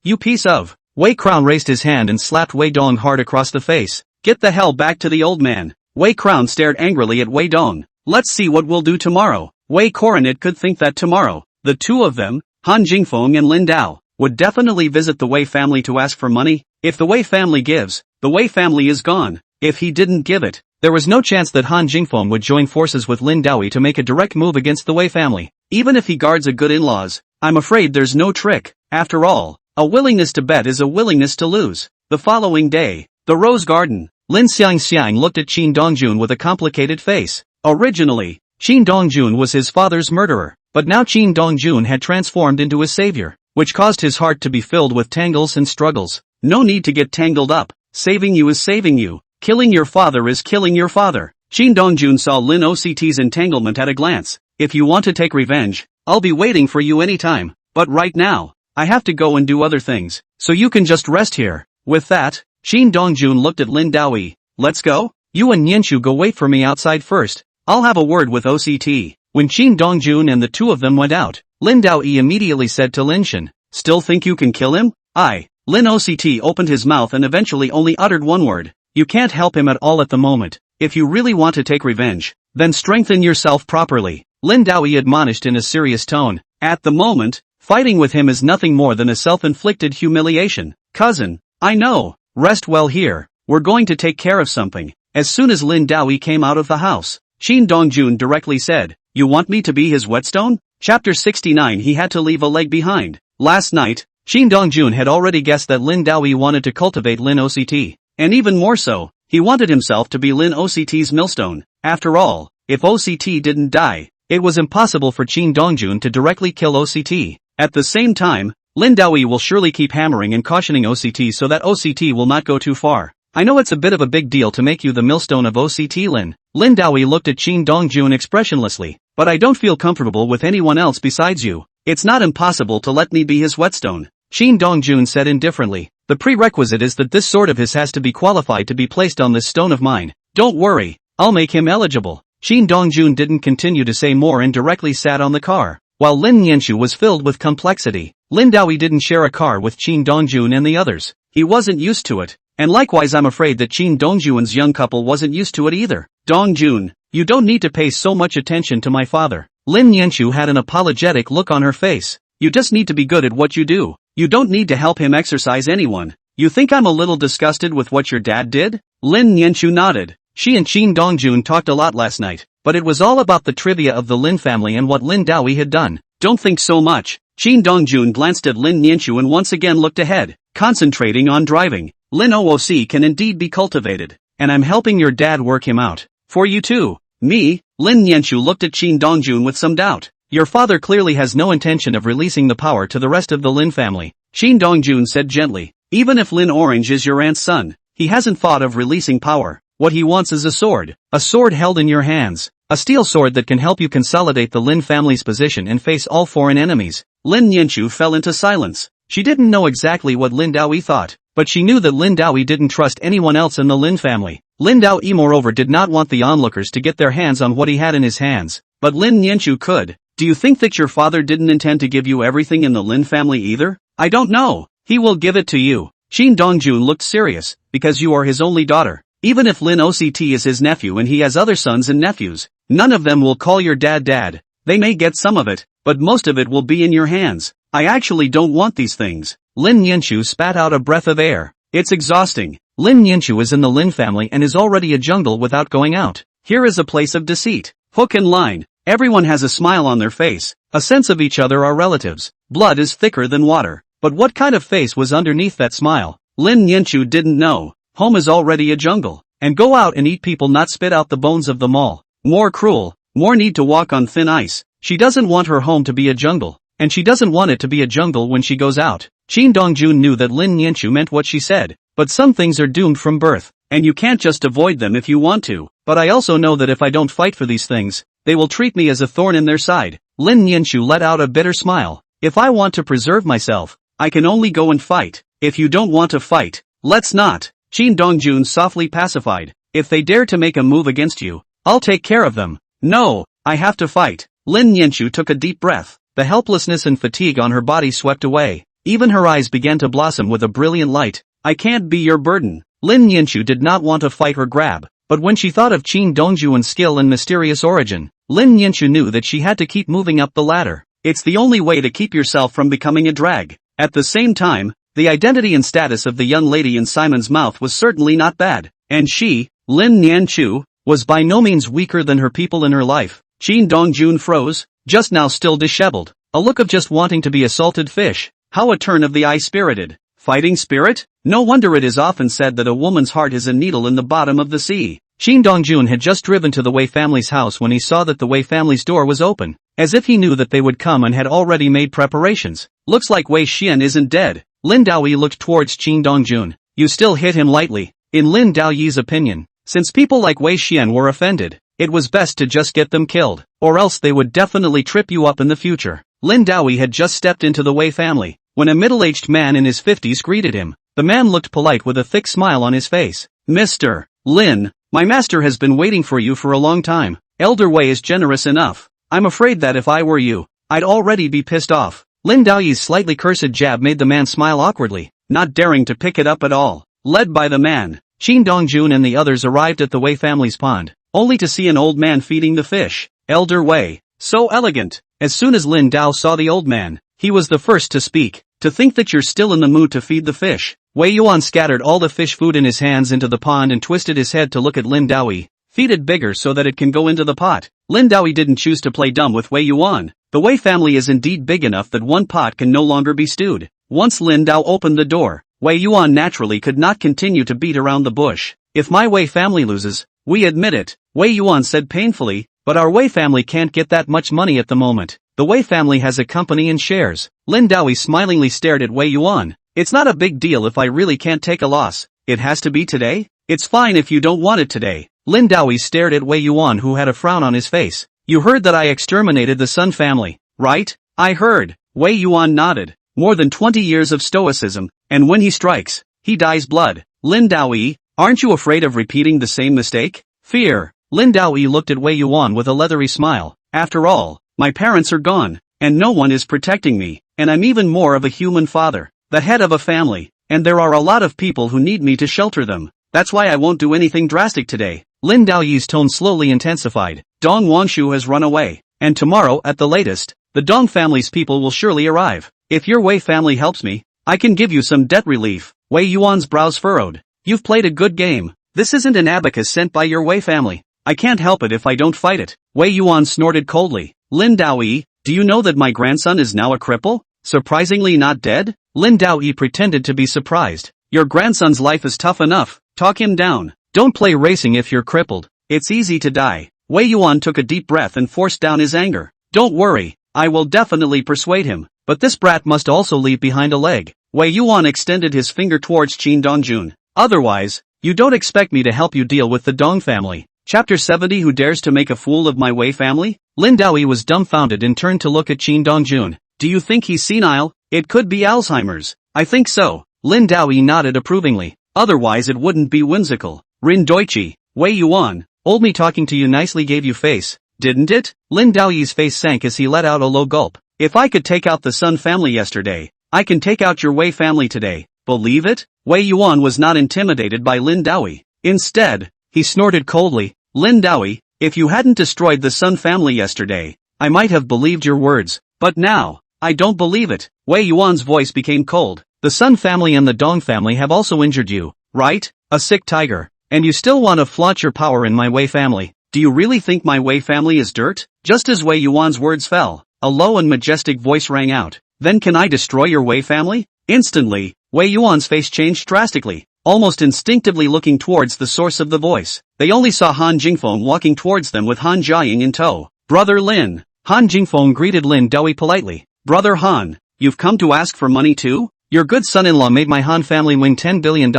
You piece of. Wei Crown raised his hand and slapped Wei Dong hard across the face. Get the hell back to the old man. Wei Crown stared angrily at Wei Dong. Let's see what we'll do tomorrow. Wei Coronet could think that tomorrow, the two of them, Han Jingfeng and Lin Dao, would definitely visit the Wei family to ask for money. If the Wei family gives, the Wei family is gone. If he didn't give it, there was no chance that Han Jingfeng would join forces with Lin Daoi to make a direct move against the Wei family. Even if he guards a good in-laws, I'm afraid there's no trick. After all, a willingness to bet is a willingness to lose. The following day, the Rose Garden. Lin Xiang looked at Qin Dongjun with a complicated face. Originally, Qin Dongjun was his father's murderer, but now Qin Dongjun had transformed into his savior, which caused his heart to be filled with tangles and struggles. No need to get tangled up. Saving you is saving you. Killing your father is killing your father. Qin Dongjun saw Lin OCT's entanglement at a glance. If you want to take revenge, I'll be waiting for you anytime. But right now, I have to go and do other things, so you can just rest here. With that, Qin Dongjun looked at Lin Daoi. Let's go? You and Nianshu go wait for me outside first. I'll have a word with OCT. When Qin Dongjun and the two of them went out, Lin Daoi immediately said to Lin Shen, still think you can kill him? Lin OCT opened his mouth and eventually only uttered one word. You can't help him at all at the moment. If you really want to take revenge, then strengthen yourself properly. Lin Daoi admonished in a serious tone. At the moment, fighting with him is nothing more than a self-inflicted humiliation. Cousin, I know. Rest well here. We're going to take care of something. As soon as Lin Daoi came out of the house, Qin Dongjun directly said, you want me to be his whetstone? Chapter 69. He had to leave a leg behind. Last night, Qin Dongjun had already guessed that Lin Daoi wanted to cultivate Lin OCT. And even more so, he wanted himself to be Lin OCT's millstone. After all, if OCT didn't die, it was impossible for Qin Dongjun to directly kill OCT. At the same time, Lin Daoi will surely keep hammering and cautioning OCT so that OCT will not go too far. I know it's a bit of a big deal to make you the millstone of OCT Lin. Lin Daoi looked at Qin Dongjun expressionlessly. But I don't feel comfortable with anyone else besides you. It's not impossible to let me be his whetstone. Qin Dongjun said indifferently. The prerequisite is that this sword of his has to be qualified to be placed on this stone of mine. Don't worry, I'll make him eligible. Qin Dongjun didn't continue to say more and directly sat on the car. While Lin Nianshu was filled with complexity, Lin Daoi didn't share a car with Qin Dongjun and the others. He wasn't used to it. And likewise I'm afraid that Qin Dongjun's young couple wasn't used to it either. Dongjun, you don't need to pay so much attention to my father. Lin Nianshu had an apologetic look on her face. You just need to be good at what you do. You don't need to help him exercise anyone. You think I'm a little disgusted with what your dad did? Lin Nianshu nodded. She and Qin Dongjun talked a lot last night, but it was all about the trivia of the Lin family and what Lin Daoi had done. Don't think so much. Qin Dongjun glanced at Lin Nianshu and once again looked ahead, concentrating on driving. Lin OOC can indeed be cultivated, and I'm helping your dad work him out. For you too. Me? Lin Nianshu looked at Qin Dongjun with some doubt. Your father clearly has no intention of releasing the power to the rest of the Lin family. Qin Dongjun said gently. Even if Lin Orange is your aunt's son, he hasn't thought of releasing power. What he wants is a sword held in your hands. A steel sword that can help you consolidate the Lin family's position and face all foreign enemies. Lin Nianshu fell into silence. She didn't know exactly what Lin Daoi thought, but she knew that Lin Daoi didn't trust anyone else in the Lin family. Lin Daoi moreover did not want the onlookers to get their hands on what he had in his hands, but Lin Nianshu could. Do you think that your father didn't intend to give you everything in the Lin family either? I don't know. He will give it to you. Qin Dongjun looked serious, because you are his only daughter. Even if Lin OCT is his nephew and he has other sons and nephews, none of them will call your dad dad. They may get some of it, but most of it will be in your hands. I actually don't want these things. Lin Nianshu spat out a breath of air. It's exhausting. Lin Nianshu is in the Lin family and is already a jungle without going out. Here is a place of deceit. Hook and line. Everyone has a smile on their face. A sense of each other are relatives. Blood is thicker than water. But what kind of face was underneath that smile? Lin Nianshu didn't know. Home is already a jungle. And go out and eat people, not spit out the bones of them all. More cruel. More need to walk on thin ice. She doesn't want her home to be a jungle. And she doesn't want it to be a jungle when she goes out. Qin Dongjun knew that Lin Nianshu meant what she said. But some things are doomed from birth. And you can't just avoid them if you want to. But I also know that if I don't fight for these things, they will treat me as a thorn in their side. Lin Nianshu let out a bitter smile. If I want to preserve myself, I can only go and fight. If you don't want to fight, let's not. Qin Dongjun softly pacified. If they dare to make a move against you, I'll take care of them. No, I have to fight. Lin Yanchu took a deep breath. The helplessness and fatigue on her body swept away. Even her eyes began to blossom with a brilliant light. I can't be your burden. Lin Yanchu did not want to fight or grab, but when she thought of Qin Dongjuan's skill and mysterious origin, Lin Yanchu knew that she had to keep moving up the ladder. It's the only way to keep yourself from becoming a drag. At the same time, the identity and status of the young lady in Simon's mouth was certainly not bad, and she, Lin Yanchu, was by no means weaker than her people in her life. Qin Dongjun froze, just now still disheveled, a look of just wanting to be a salted fish. How a turn of the eye-spirited. Fighting spirit? No wonder it is often said that a woman's heart is a needle in the bottom of the sea. Qin Dongjun had just driven to the Wei family's house when he saw that the Wei family's door was open, as if he knew that they would come and had already made preparations. Looks like Wei Xian isn't dead. Lin Daoyi looked towards Qin Dongjun. You still hit him lightly. In Lin Daoyi's opinion, since people like Wei Xian were offended, it was best to just get them killed, or else they would definitely trip you up in the future. Lin Daoyi had just stepped into the Wei family, when a middle-aged man in his 50s greeted him. The man looked polite with a thick smile on his face. Mr. Lin, my master has been waiting for you for a long time. Elder Wei is generous enough. I'm afraid that if I were you, I'd already be pissed off. Lin Daoyi's slightly cursed jab made the man smile awkwardly, not daring to pick it up at all. Led by the man, Qin Dongjun and the others arrived at the Wei family's pond, only to see an old man feeding the fish. Elder Wei, so elegant. As soon as Lin Dao saw the old man, he was the first to speak. To think that you're still in the mood to feed the fish. Wei Yuan scattered all the fish food in his hands into the pond and twisted his head to look at Lin Daoyi. Feed it bigger so that it can go into the pot. Lin Daoyi didn't choose to play dumb with Wei Yuan. The Wei family is indeed big enough that one pot can no longer be stewed. Once Lin Dao opened the door, Wei Yuan naturally could not continue to beat around the bush. If my Wei family loses, we admit it, Wei Yuan said painfully, but our Wei family can't get that much money at the moment. The Wei family has a company and shares. Lin Daoyi smilingly stared at Wei Yuan. It's not a big deal if I really can't take a loss. It has to be today? It's fine if you don't want it today. Lin Daoyi stared at Wei Yuan, who had a frown on his face. You heard that I exterminated the Sun family, right? I heard. Wei Yuan nodded. More than 20 years of stoicism, and when he strikes, he dyes blood. Lin Daoyi, aren't you afraid of repeating the same mistake? Fear. Lin Daoyi looked at Wei Yuan with a leathery smile. After all, my parents are gone, and no one is protecting me, and I'm even more of a human father, the head of a family, and there are a lot of people who need me to shelter them. That's why I won't do anything drastic today. Lin Daoyi's tone slowly intensified. Dong Wanshu has run away, and tomorrow at the latest, the Dong family's people will surely arrive. If your Wei family helps me, I can give you some debt relief. Wei Yuan's brows furrowed. You've played a good game. This isn't an abacus sent by your Wei family. I can't help it if I don't fight it. Wei Yuan snorted coldly. Lin Daoyi, do you know that my grandson is now a cripple? Surprisingly not dead? Lin Daoyi pretended to be surprised. Your grandson's life is tough enough. Talk him down. Don't play racing if you're crippled. It's easy to die. Wei Yuan took a deep breath and forced down his anger. Don't worry, I will definitely persuade him. But this brat must also leave behind a leg. Wei Yuan extended his finger towards Qin Dongjun. Otherwise, you don't expect me to help you deal with the Dong family. Chapter 70. Who dares to make a fool of my Wei family? Lin Daoyi was dumbfounded and turned to look at Qin Dongjun. Do you think he's senile? It could be Alzheimer's. I think so. Lin Daoyi nodded approvingly. Otherwise it wouldn't be whimsical. Rin Doichi, Wei Yuan, old me talking to you nicely gave you face, didn't it? Lin Daoyi's face sank as he let out a low gulp. If I could take out the Sun family yesterday, I can take out your Wei family today. Believe it? Wei Yuan was not intimidated by Lin Daoyi. Instead, he snorted coldly. Lin Daoyi, if you hadn't destroyed the Sun family yesterday, I might have believed your words, but now, I don't believe it. Wei Yuan's voice became cold. The Sun family and the Dong family have also injured you, right? A sick tiger. And you still want to flaunt your power in my Wei family. Do you really think my Wei family is dirt? Just as Wei Yuan's words fell, a low and majestic voice rang out. Then can I destroy your Wei family? Instantly, Wei Yuan's face changed drastically, almost instinctively looking towards the source of the voice. They only saw Han Jingfeng walking towards them with Han Jiaying in tow. Brother Lin. Han Jingfeng greeted Lin Daoyi politely. Brother Han, you've come to ask for money too? Your good son-in-law made my Han family win $10 billion,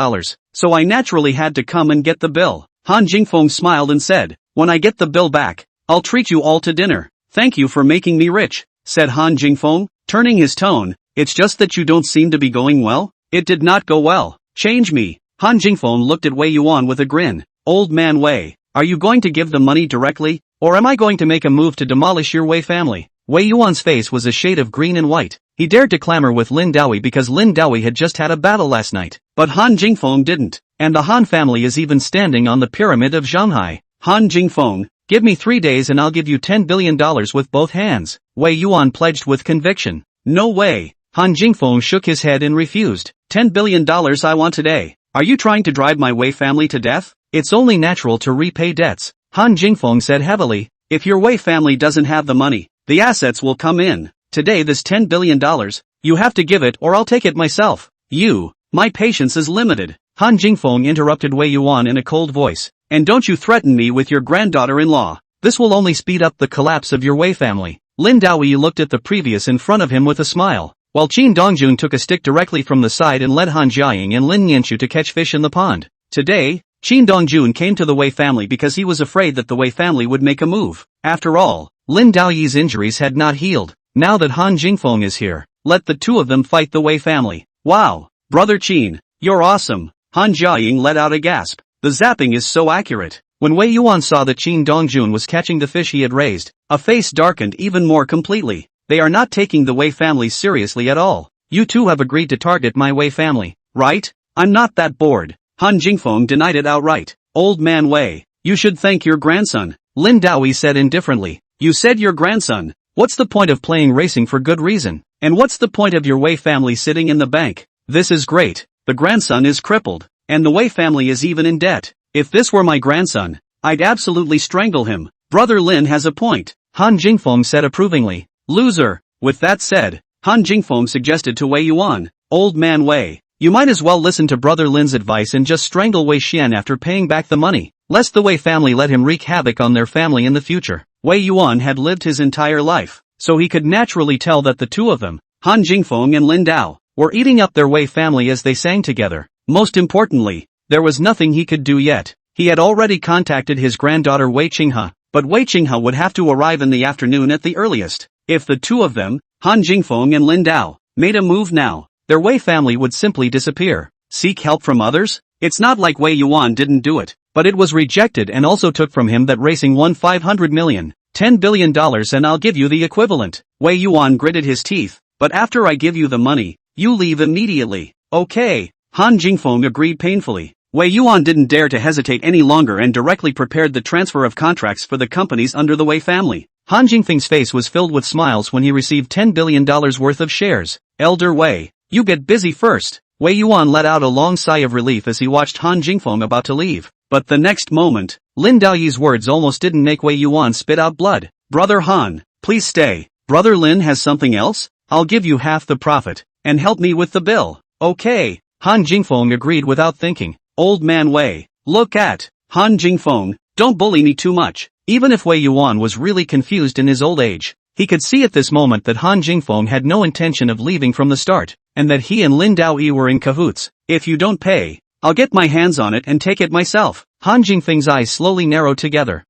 so I naturally had to come and get the bill. Han Jingfeng smiled and said, when I get the bill back, I'll treat you all to dinner. Thank you for making me rich, said Han Jingfeng, turning his tone. It's just that you don't seem to be going well. It did not go well. Change me. Han Jingfeng looked at Wei Yuan with a grin. Old man Wei, are you going to give the money directly, Or am I going to make a move to demolish your Wei family? Wei Yuan's face was a shade of green and white. He dared to clamor with Lin Daoi because Lin Daoi had just had a battle last night. But Han Jingfeng didn't. And the Han family is even standing on the pyramid of Shanghai. Han Jingfeng, give me 3 days and I'll give you $10 billion with both hands. Wei Yuan pledged with conviction. No way. Han Jingfeng shook his head and refused. $10 billion I want today. Are you trying to drive my Wei family to death? It's only natural to repay debts. Han Jingfeng said heavily. If your Wei family doesn't have the money, the assets will come in. Today this $10 billion, you have to give it or I'll take it myself. My patience is limited. Han Jingfeng interrupted Wei Yuan in a cold voice. And don't you threaten me with your granddaughter-in-law. This will only speed up the collapse of your Wei family. Lin Daoi looked at the previous in front of him with a smile, while Qin Dongjun took a stick directly from the side and led Han Jiaying and Lin Nianchu to catch fish in the pond. Today, Qin Dongjun came to the Wei family because he was afraid that the Wei family would make a move. After all, Lin Daoyi's injuries had not healed. Now that Han Jingfeng is here, let the two of them fight the Wei family. Wow, brother Qin, you're awesome. Han Jiaying let out a gasp. The zapping is so accurate. When Wei Yuan saw that Qin Dongjun was catching the fish he had raised, a face darkened even more completely. They are not taking the Wei family seriously at all. You two have agreed to target my Wei family, right? I'm not that bored. Han Jingfeng denied it outright. Old man Wei, you should thank your grandson. Lin Daoi said indifferently. You said your grandson. What's the point of playing racing for good reason? And what's the point of your Wei family sitting in the bank? This is great. The grandson is crippled. And the Wei family is even in debt. If this were my grandson, I'd absolutely strangle him. Brother Lin has a point. Han Jingfeng said approvingly. Loser. With that said, Han Jingfeng suggested to Wei Yuan. Old man Wei, you might as well listen to Brother Lin's advice and just strangle Wei Xian after paying back the money, lest the Wei family let him wreak havoc on their family in the future. Wei Yuan had lived his entire life, so he could naturally tell that the two of them, Han Jingfeng and Lin Dao, were eating up their Wei family as they sang together. Most importantly, there was nothing he could do yet. He had already contacted his granddaughter Wei Qinghe, but Wei Qinghe would have to arrive in the afternoon at the earliest. If the two of them, Han Jingfeng and Lin Dao, made a move now, their Wei family would simply disappear. Seek help from others? It's not like Wei Yuan didn't do it, but it was rejected and also took from him that racing won $500 million, $10 billion and I'll give you the equivalent. Wei Yuan gritted his teeth. But after I give you the money, you leave immediately. Okay. Han Jingfeng agreed painfully. Wei Yuan didn't dare to hesitate any longer and directly prepared the transfer of contracts for the companies under the Wei family. Han Jingfeng's face was filled with smiles when he received $10 billion worth of shares. Elder Wei, you get busy first. Wei Yuan let out a long sigh of relief as he watched Han Jingfeng about to leave. But the next moment, Lin Daoyi's words almost didn't make Wei Yuan spit out blood. Brother Han, please stay. Brother Lin has something else? I'll give you half the profit, and help me with the bill. Okay. Han Jingfeng agreed without thinking. Old man Wei, look at Han Jingfeng, don't bully me too much. Even if Wei Yuan was really confused in his old age, he could see at this moment that Han Jingfeng had no intention of leaving from the start, and that he and Lin Daoi were in cahoots. If you don't pay, I'll get my hands on it and take it myself. Han Jingfeng's eyes slowly narrowed together.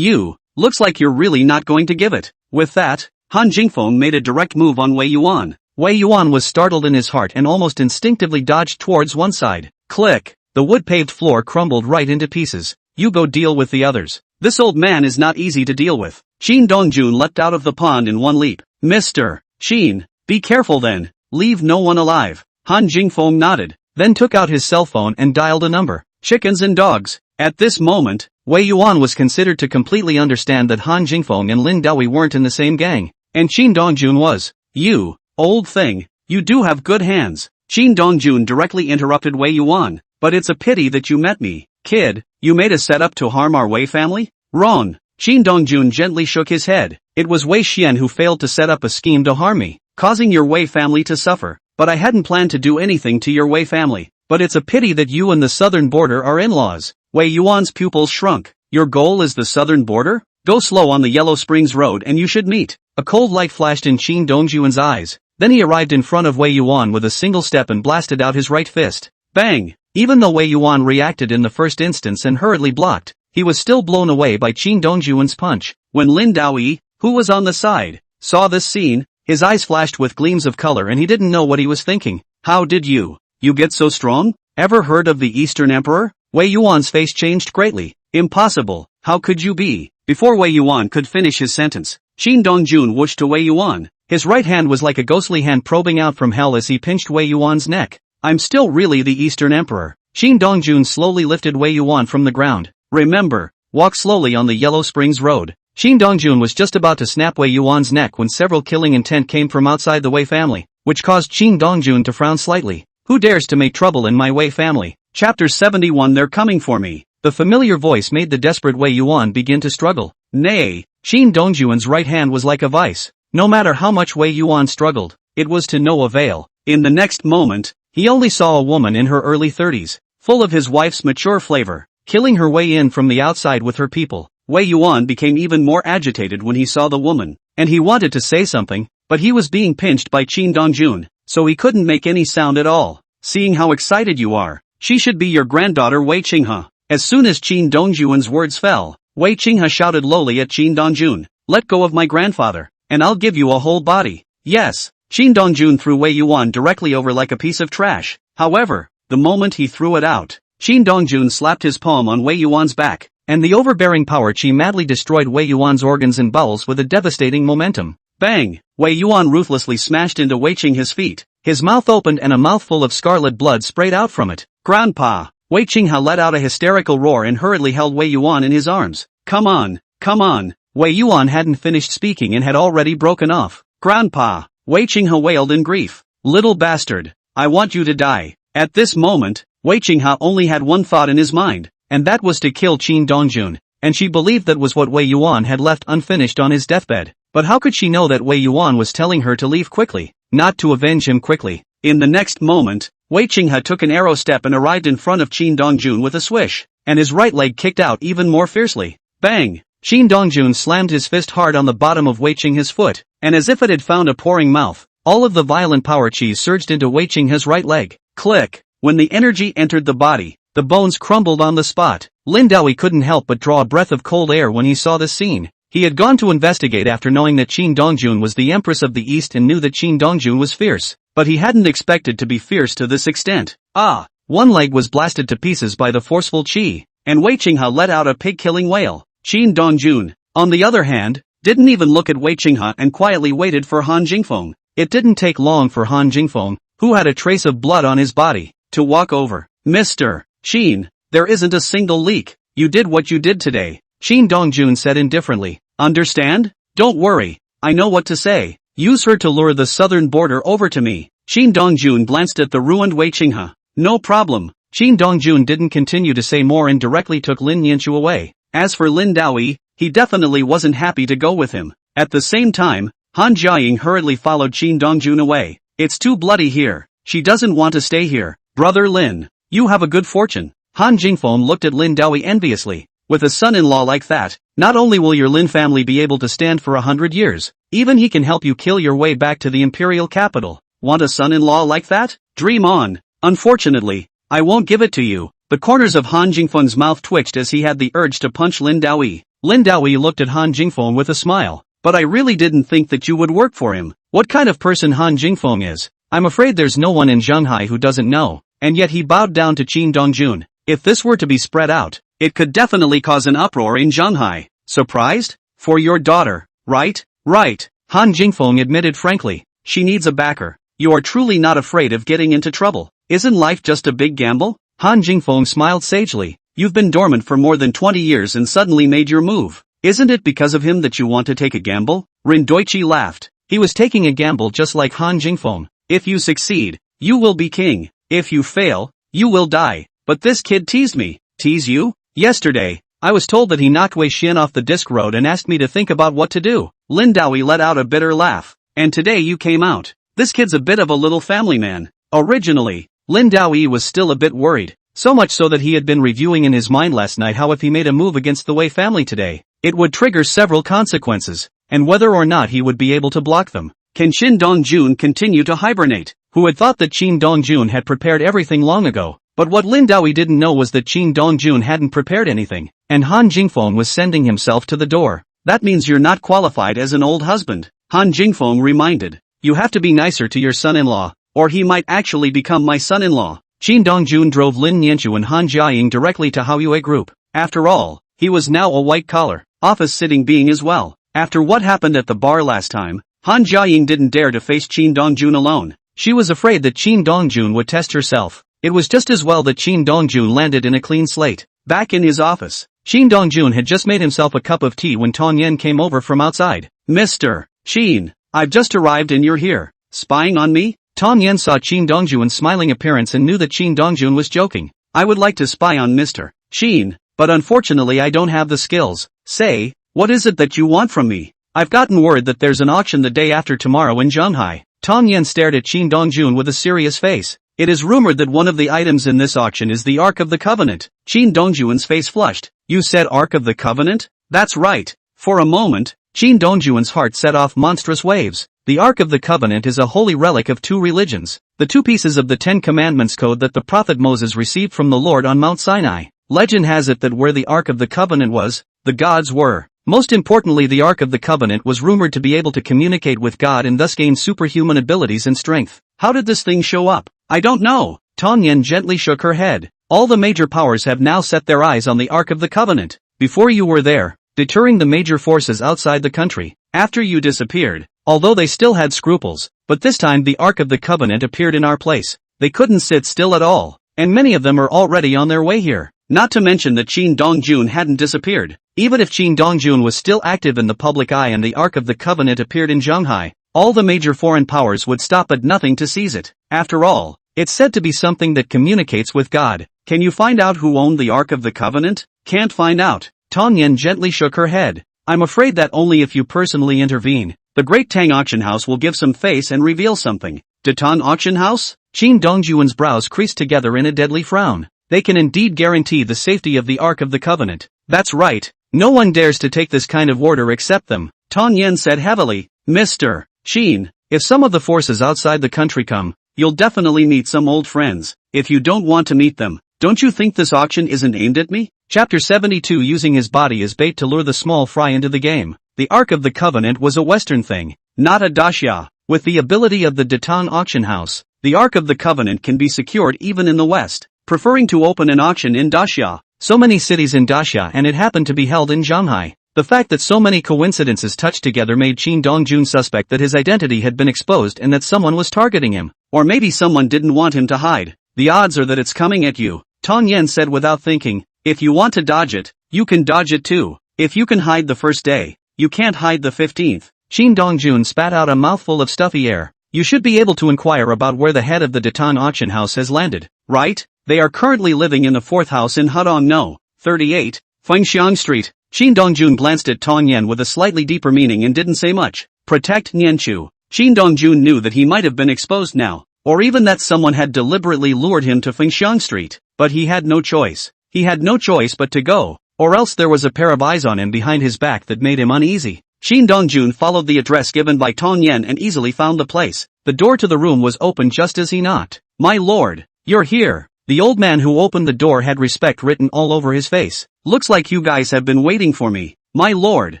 Looks like you're really not going to give it. With that, Han Jingfeng made a direct move on Wei Yuan. Wei Yuan was startled in his heart and almost instinctively dodged towards one side. Click! The wood-paved floor crumbled right into pieces. You go deal with the others. This old man is not easy to deal with. Qin Dongjun leapt out of the pond in one leap. Mr. Qin, be careful then. Leave no one alive. Han Jingfeng nodded, then took out his cell phone and dialed a number. Chickens and dogs. At this moment, Wei Yuan was considered to completely understand that Han Jingfeng and Lin Daoi weren't in the same gang. And Qin Dongjun was. You, old thing, you do have good hands. Qin Dongjun directly interrupted Wei Yuan. But it's a pity that you met me. Kid, you made a setup to harm our Wei family? Wrong. Qin Dongjun gently shook his head. It was Wei Xian who failed to set up a scheme to harm me, causing your Wei family to suffer. But I hadn't planned to do anything to your Wei family. But it's a pity that you and the southern border are in-laws. Wei Yuan's pupils shrunk. Your goal is the southern border? Go slow on the Yellow Springs Road and you should meet. A cold light flashed in Qin Dongjun's eyes. Then he arrived in front of Wei Yuan with a single step and blasted out his right fist. Bang! Even though Wei Yuan reacted in the first instance and hurriedly blocked, he was still blown away by Qin Dongjun's punch. When Lin Daoi, who was on the side, saw this scene, his eyes flashed with gleams of color and he didn't know what he was thinking. How did you get so strong? Ever heard of the Eastern Emperor? Wei Yuan's face changed greatly. Impossible. How could you be? Before Wei Yuan could finish his sentence, Qin Dongjun whooshed to Wei Yuan. His right hand was like a ghostly hand probing out from hell as he pinched Wei Yuan's neck. I'm still really the Eastern Emperor. Qin Dongjun slowly lifted Wei Yuan from the ground. Remember, walk slowly on the Yellow Springs Road. Qin Dongjun was just about to snap Wei Yuan's neck when several killing intent came from outside the Wei family, which caused Qin Dongjun to frown slightly. Who dares to make trouble in my Wei family? Chapter 71. They're coming for me. The familiar voice made the desperate Wei Yuan begin to struggle. Nay, Qin Dongjun's right hand was like a vice. No matter how much Wei Yuan struggled, it was to no avail. In the next moment, he only saw a woman in her early 30s, full of his wife's mature flavor, killing her way in from the outside with her people. Wei Yuan became even more agitated when he saw the woman, and he wanted to say something, but he was being pinched by Qin Dongjun, so he couldn't make any sound at all. Seeing how excited you are, she should be your granddaughter Wei Qinghe. As soon as Qin Dongjun's words fell, Wei Qinghe shouted lowly at Qin Dongjun, let go of my grandfather, and I'll give you a whole body. Yes. Qin Dongjun threw Wei Yuan directly over like a piece of trash. However, the moment he threw it out, Qin Dongjun slapped his palm on Wei Yuan's back, and the overbearing power Qi madly destroyed Wei Yuan's organs and bowels with a devastating momentum. Bang! Wei Yuan ruthlessly smashed into Wei Qinghe's feet. His mouth opened and a mouthful of scarlet blood sprayed out from it. Grandpa! Wei Qinghe let out a hysterical roar and hurriedly held Wei Yuan in his arms. Come on, come on! Wei Yuan hadn't finished speaking and had already broken off. Grandpa! Wei Qinghe wailed in grief. Little bastard, I want you to die. At this moment, Wei Qinghe only had one thought in his mind, and that was to kill Qin Dongjun, and she believed that was what Wei Yuan had left unfinished on his deathbed. But how could she know that Wei Yuan was telling her to leave quickly, not to avenge him quickly? In the next moment, Wei Qinghe took an arrow step and arrived in front of Qin Dongjun with a swish, and his right leg kicked out even more fiercely. Bang! Qin Dongjun slammed his fist hard on the bottom of Wei Qinghe's foot, and as if it had found a pouring mouth, all of the violent power chi surged into Wei Qinghe's right leg. Click! When the energy entered the body, the bones crumbled on the spot. Lin Daoi couldn't help but draw a breath of cold air when he saw this scene. He had gone to investigate after knowing that Qin Dongjun was the Empress of the East and knew that Qin Dongjun was fierce, but he hadn't expected to be fierce to this extent. Ah! One leg was blasted to pieces by the forceful chi, and Wei Qinghe let out a pig-killing wail. Qin Dongjun, on the other hand, didn't even look at Wei Qinghe and quietly waited for Han Jingfeng. It didn't take long for Han Jingfeng, who had a trace of blood on his body, to walk over. Mr. Qin, there isn't a single leak. You did what you did today, Qin Dongjun said indifferently. Understand? Don't worry, I know what to say. Use her to lure the southern border over to me. Qin Dongjun glanced at the ruined Wei Qinghe. No problem. Qin Dongjun didn't continue to say more and directly took Lin Yanchu away. As for Lin Daoi, he definitely wasn't happy to go with him. At the same time, Han Jiaying hurriedly followed Qin Dongjun away. It's too bloody here. She doesn't want to stay here. Brother Lin, you have a good fortune. Han Jingfeng looked at Lin Daoi enviously. With a son-in-law like that, not only will your Lin family be able to stand for 100 years, even he can help you kill your way back to the imperial capital. Want a son-in-law like that? Dream on. Unfortunately, I won't give it to you. The corners of Han Jingfeng's mouth twitched as he had the urge to punch Lin Daoi. Lin Daoi looked at Han Jingfeng with a smile. But I really didn't think that you would work for him. What kind of person Han Jingfeng is? I'm afraid there's no one in Zhenghai who doesn't know. And yet he bowed down to Qin Dongjun. If this were to be spread out, it could definitely cause an uproar in Zhenghai. Surprised? For your daughter, right? Right. Han Jingfeng admitted frankly. She needs a backer. You are truly not afraid of getting into trouble. Isn't life just a big gamble? Han Jingfeng smiled sagely. You've been dormant for more than 20 years and suddenly made your move. Isn't it because of him that you want to take a gamble? Rin Doichi laughed. He was taking a gamble just like Han Jingfeng. If you succeed, you will be king. If you fail, you will die. But this kid teased me. Tease you? Yesterday, I was told that he knocked Wei Xian off the disc road and asked me to think about what to do. Lin Daoi let out a bitter laugh. And today you came out. This kid's a bit of a little family man. Originally, Lin Daoi was still a bit worried. So much so that he had been reviewing in his mind last night how if he made a move against the Wei family today, it would trigger several consequences, and whether or not he would be able to block them. Can Qin Dongjun continue to hibernate? Who had thought that Qin Dongjun had prepared everything long ago? But what Lin Daoi didn't know was that Qin Dongjun hadn't prepared anything, and Han Jingfeng was sending himself to the door. That means you're not qualified as an old husband, Han Jingfeng reminded. You have to be nicer to your son-in-law, or he might actually become my son-in-law. Qin Dongjun drove Lin Yanchu and Han Jiaying directly to Haoyue Group. After all, he was now a white collar. office sitting being as well. After what happened at the bar last time, Han Jiaying didn't dare to face Qin Dongjun alone. She was afraid that Qin Dongjun would test herself. It was just as well that Qin Dongjun landed in a clean slate. Back in his office, Qin Dongjun had just made himself a cup of tea when Tong Yen came over from outside. Mr. Qin, I've just arrived and you're here, spying on me? Tong Yen saw Qin Dongjun's smiling appearance and knew that Qin Dongjun was joking. I would like to spy on Mr. Qin, but unfortunately I don't have the skills. Say, what is it that you want from me? I've gotten word that there's an auction the day after tomorrow in Zhanghai. Tong Yen stared at Qin Dongjun with a serious face. It is rumored that one of the items in this auction is the Ark of the Covenant. Qin Dongjun's face flushed. You said Ark of the Covenant? That's right. For a moment, Qin Dongjun's heart set off monstrous waves. The Ark of the Covenant is a holy relic of two religions, the two pieces of the Ten Commandments code that the prophet Moses received from the Lord on Mount Sinai. Legend has it that where the Ark of the Covenant was, the gods were. Most importantly, the Ark of the Covenant was rumored to be able to communicate with God and thus gain superhuman abilities and strength. How did this thing show up? I don't know. Tong Yen gently shook her head. All the major powers have now set their eyes on the Ark of the Covenant. Before you were there, deterring the major forces outside the country. After you disappeared, although they still had scruples, but this time the Ark of the Covenant appeared in our place. They couldn't sit still at all, and many of them are already on their way here. Not to mention that Qin Dongjun hadn't disappeared. Even if Qin Dongjun was still active in the public eye and the Ark of the Covenant appeared in Zhanghai, all the major foreign powers would stop at nothing to seize it. After all, it's said to be something that communicates with God. Can you find out who owned the Ark of the Covenant? Can't find out. Tong Yen gently shook her head. I'm afraid that only if you personally intervene. The Great Tang Auction House will give some face and reveal something. Datang Auction House? Qin Dongjun's brows creased together in a deadly frown. They can indeed guarantee the safety of the Ark of the Covenant. That's right. No one dares to take this kind of order except them. Tong Yen said heavily. Mr. Qin, if some of the forces outside the country come, you'll definitely meet some old friends. If you don't want to meet them, don't you think this auction isn't aimed at me? Chapter 72. Using his body as bait to lure the small fry into the game. The Ark of the Covenant was a Western thing, not a Daxia. With the ability of the Datang Auction House, the Ark of the Covenant can be secured even in the West. Preferring to open an auction in Daxia. So many cities in Daxia and it happened to be held in Zhanghai. The fact that so many coincidences touched together made Qin Dongjun suspect that his identity had been exposed and that someone was targeting him. Or maybe someone didn't want him to hide. The odds are that it's coming at you, Tong Yen said without thinking. If you want to dodge it, you can dodge it too. If you can hide the first day, you can't hide the 15th. Qin Dongjun spat out a mouthful of stuffy air. You should be able to inquire about where the head of the Datang Auction House has landed, right? They are currently living in the 4th house in Hudong No. 38, Fengxiang Street. Qin Dongjun glanced at Tong Yen with a slightly deeper meaning and didn't say much. Protect Nianchu. Qin Dongjun knew that he might have been exposed now, or even that someone had deliberately lured him to Fengxiang Street, but he had no choice. He had no choice but to go, or else there was a pair of eyes on him behind his back that made him uneasy. Qin Dongjun followed the address given by Tong Yen and easily found the place. The door to the room was open just as he knocked. My lord, you're here. The old man who opened the door had respect written all over his face. Looks like you guys have been waiting for me. My lord,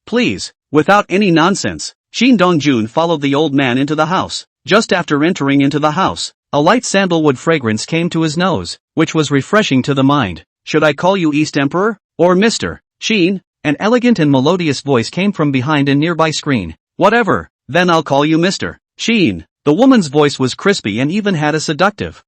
please, without any nonsense. Qin Dongjun followed the old man into the house. Just after entering into the house, a light sandalwood fragrance came to his nose, which was refreshing to the mind. Should I call you East Emperor? Or Mr. Qin? An elegant and melodious voice came from behind a nearby screen. Whatever, then I'll call you Mr. Qin. The woman's voice was crispy and even had a seductive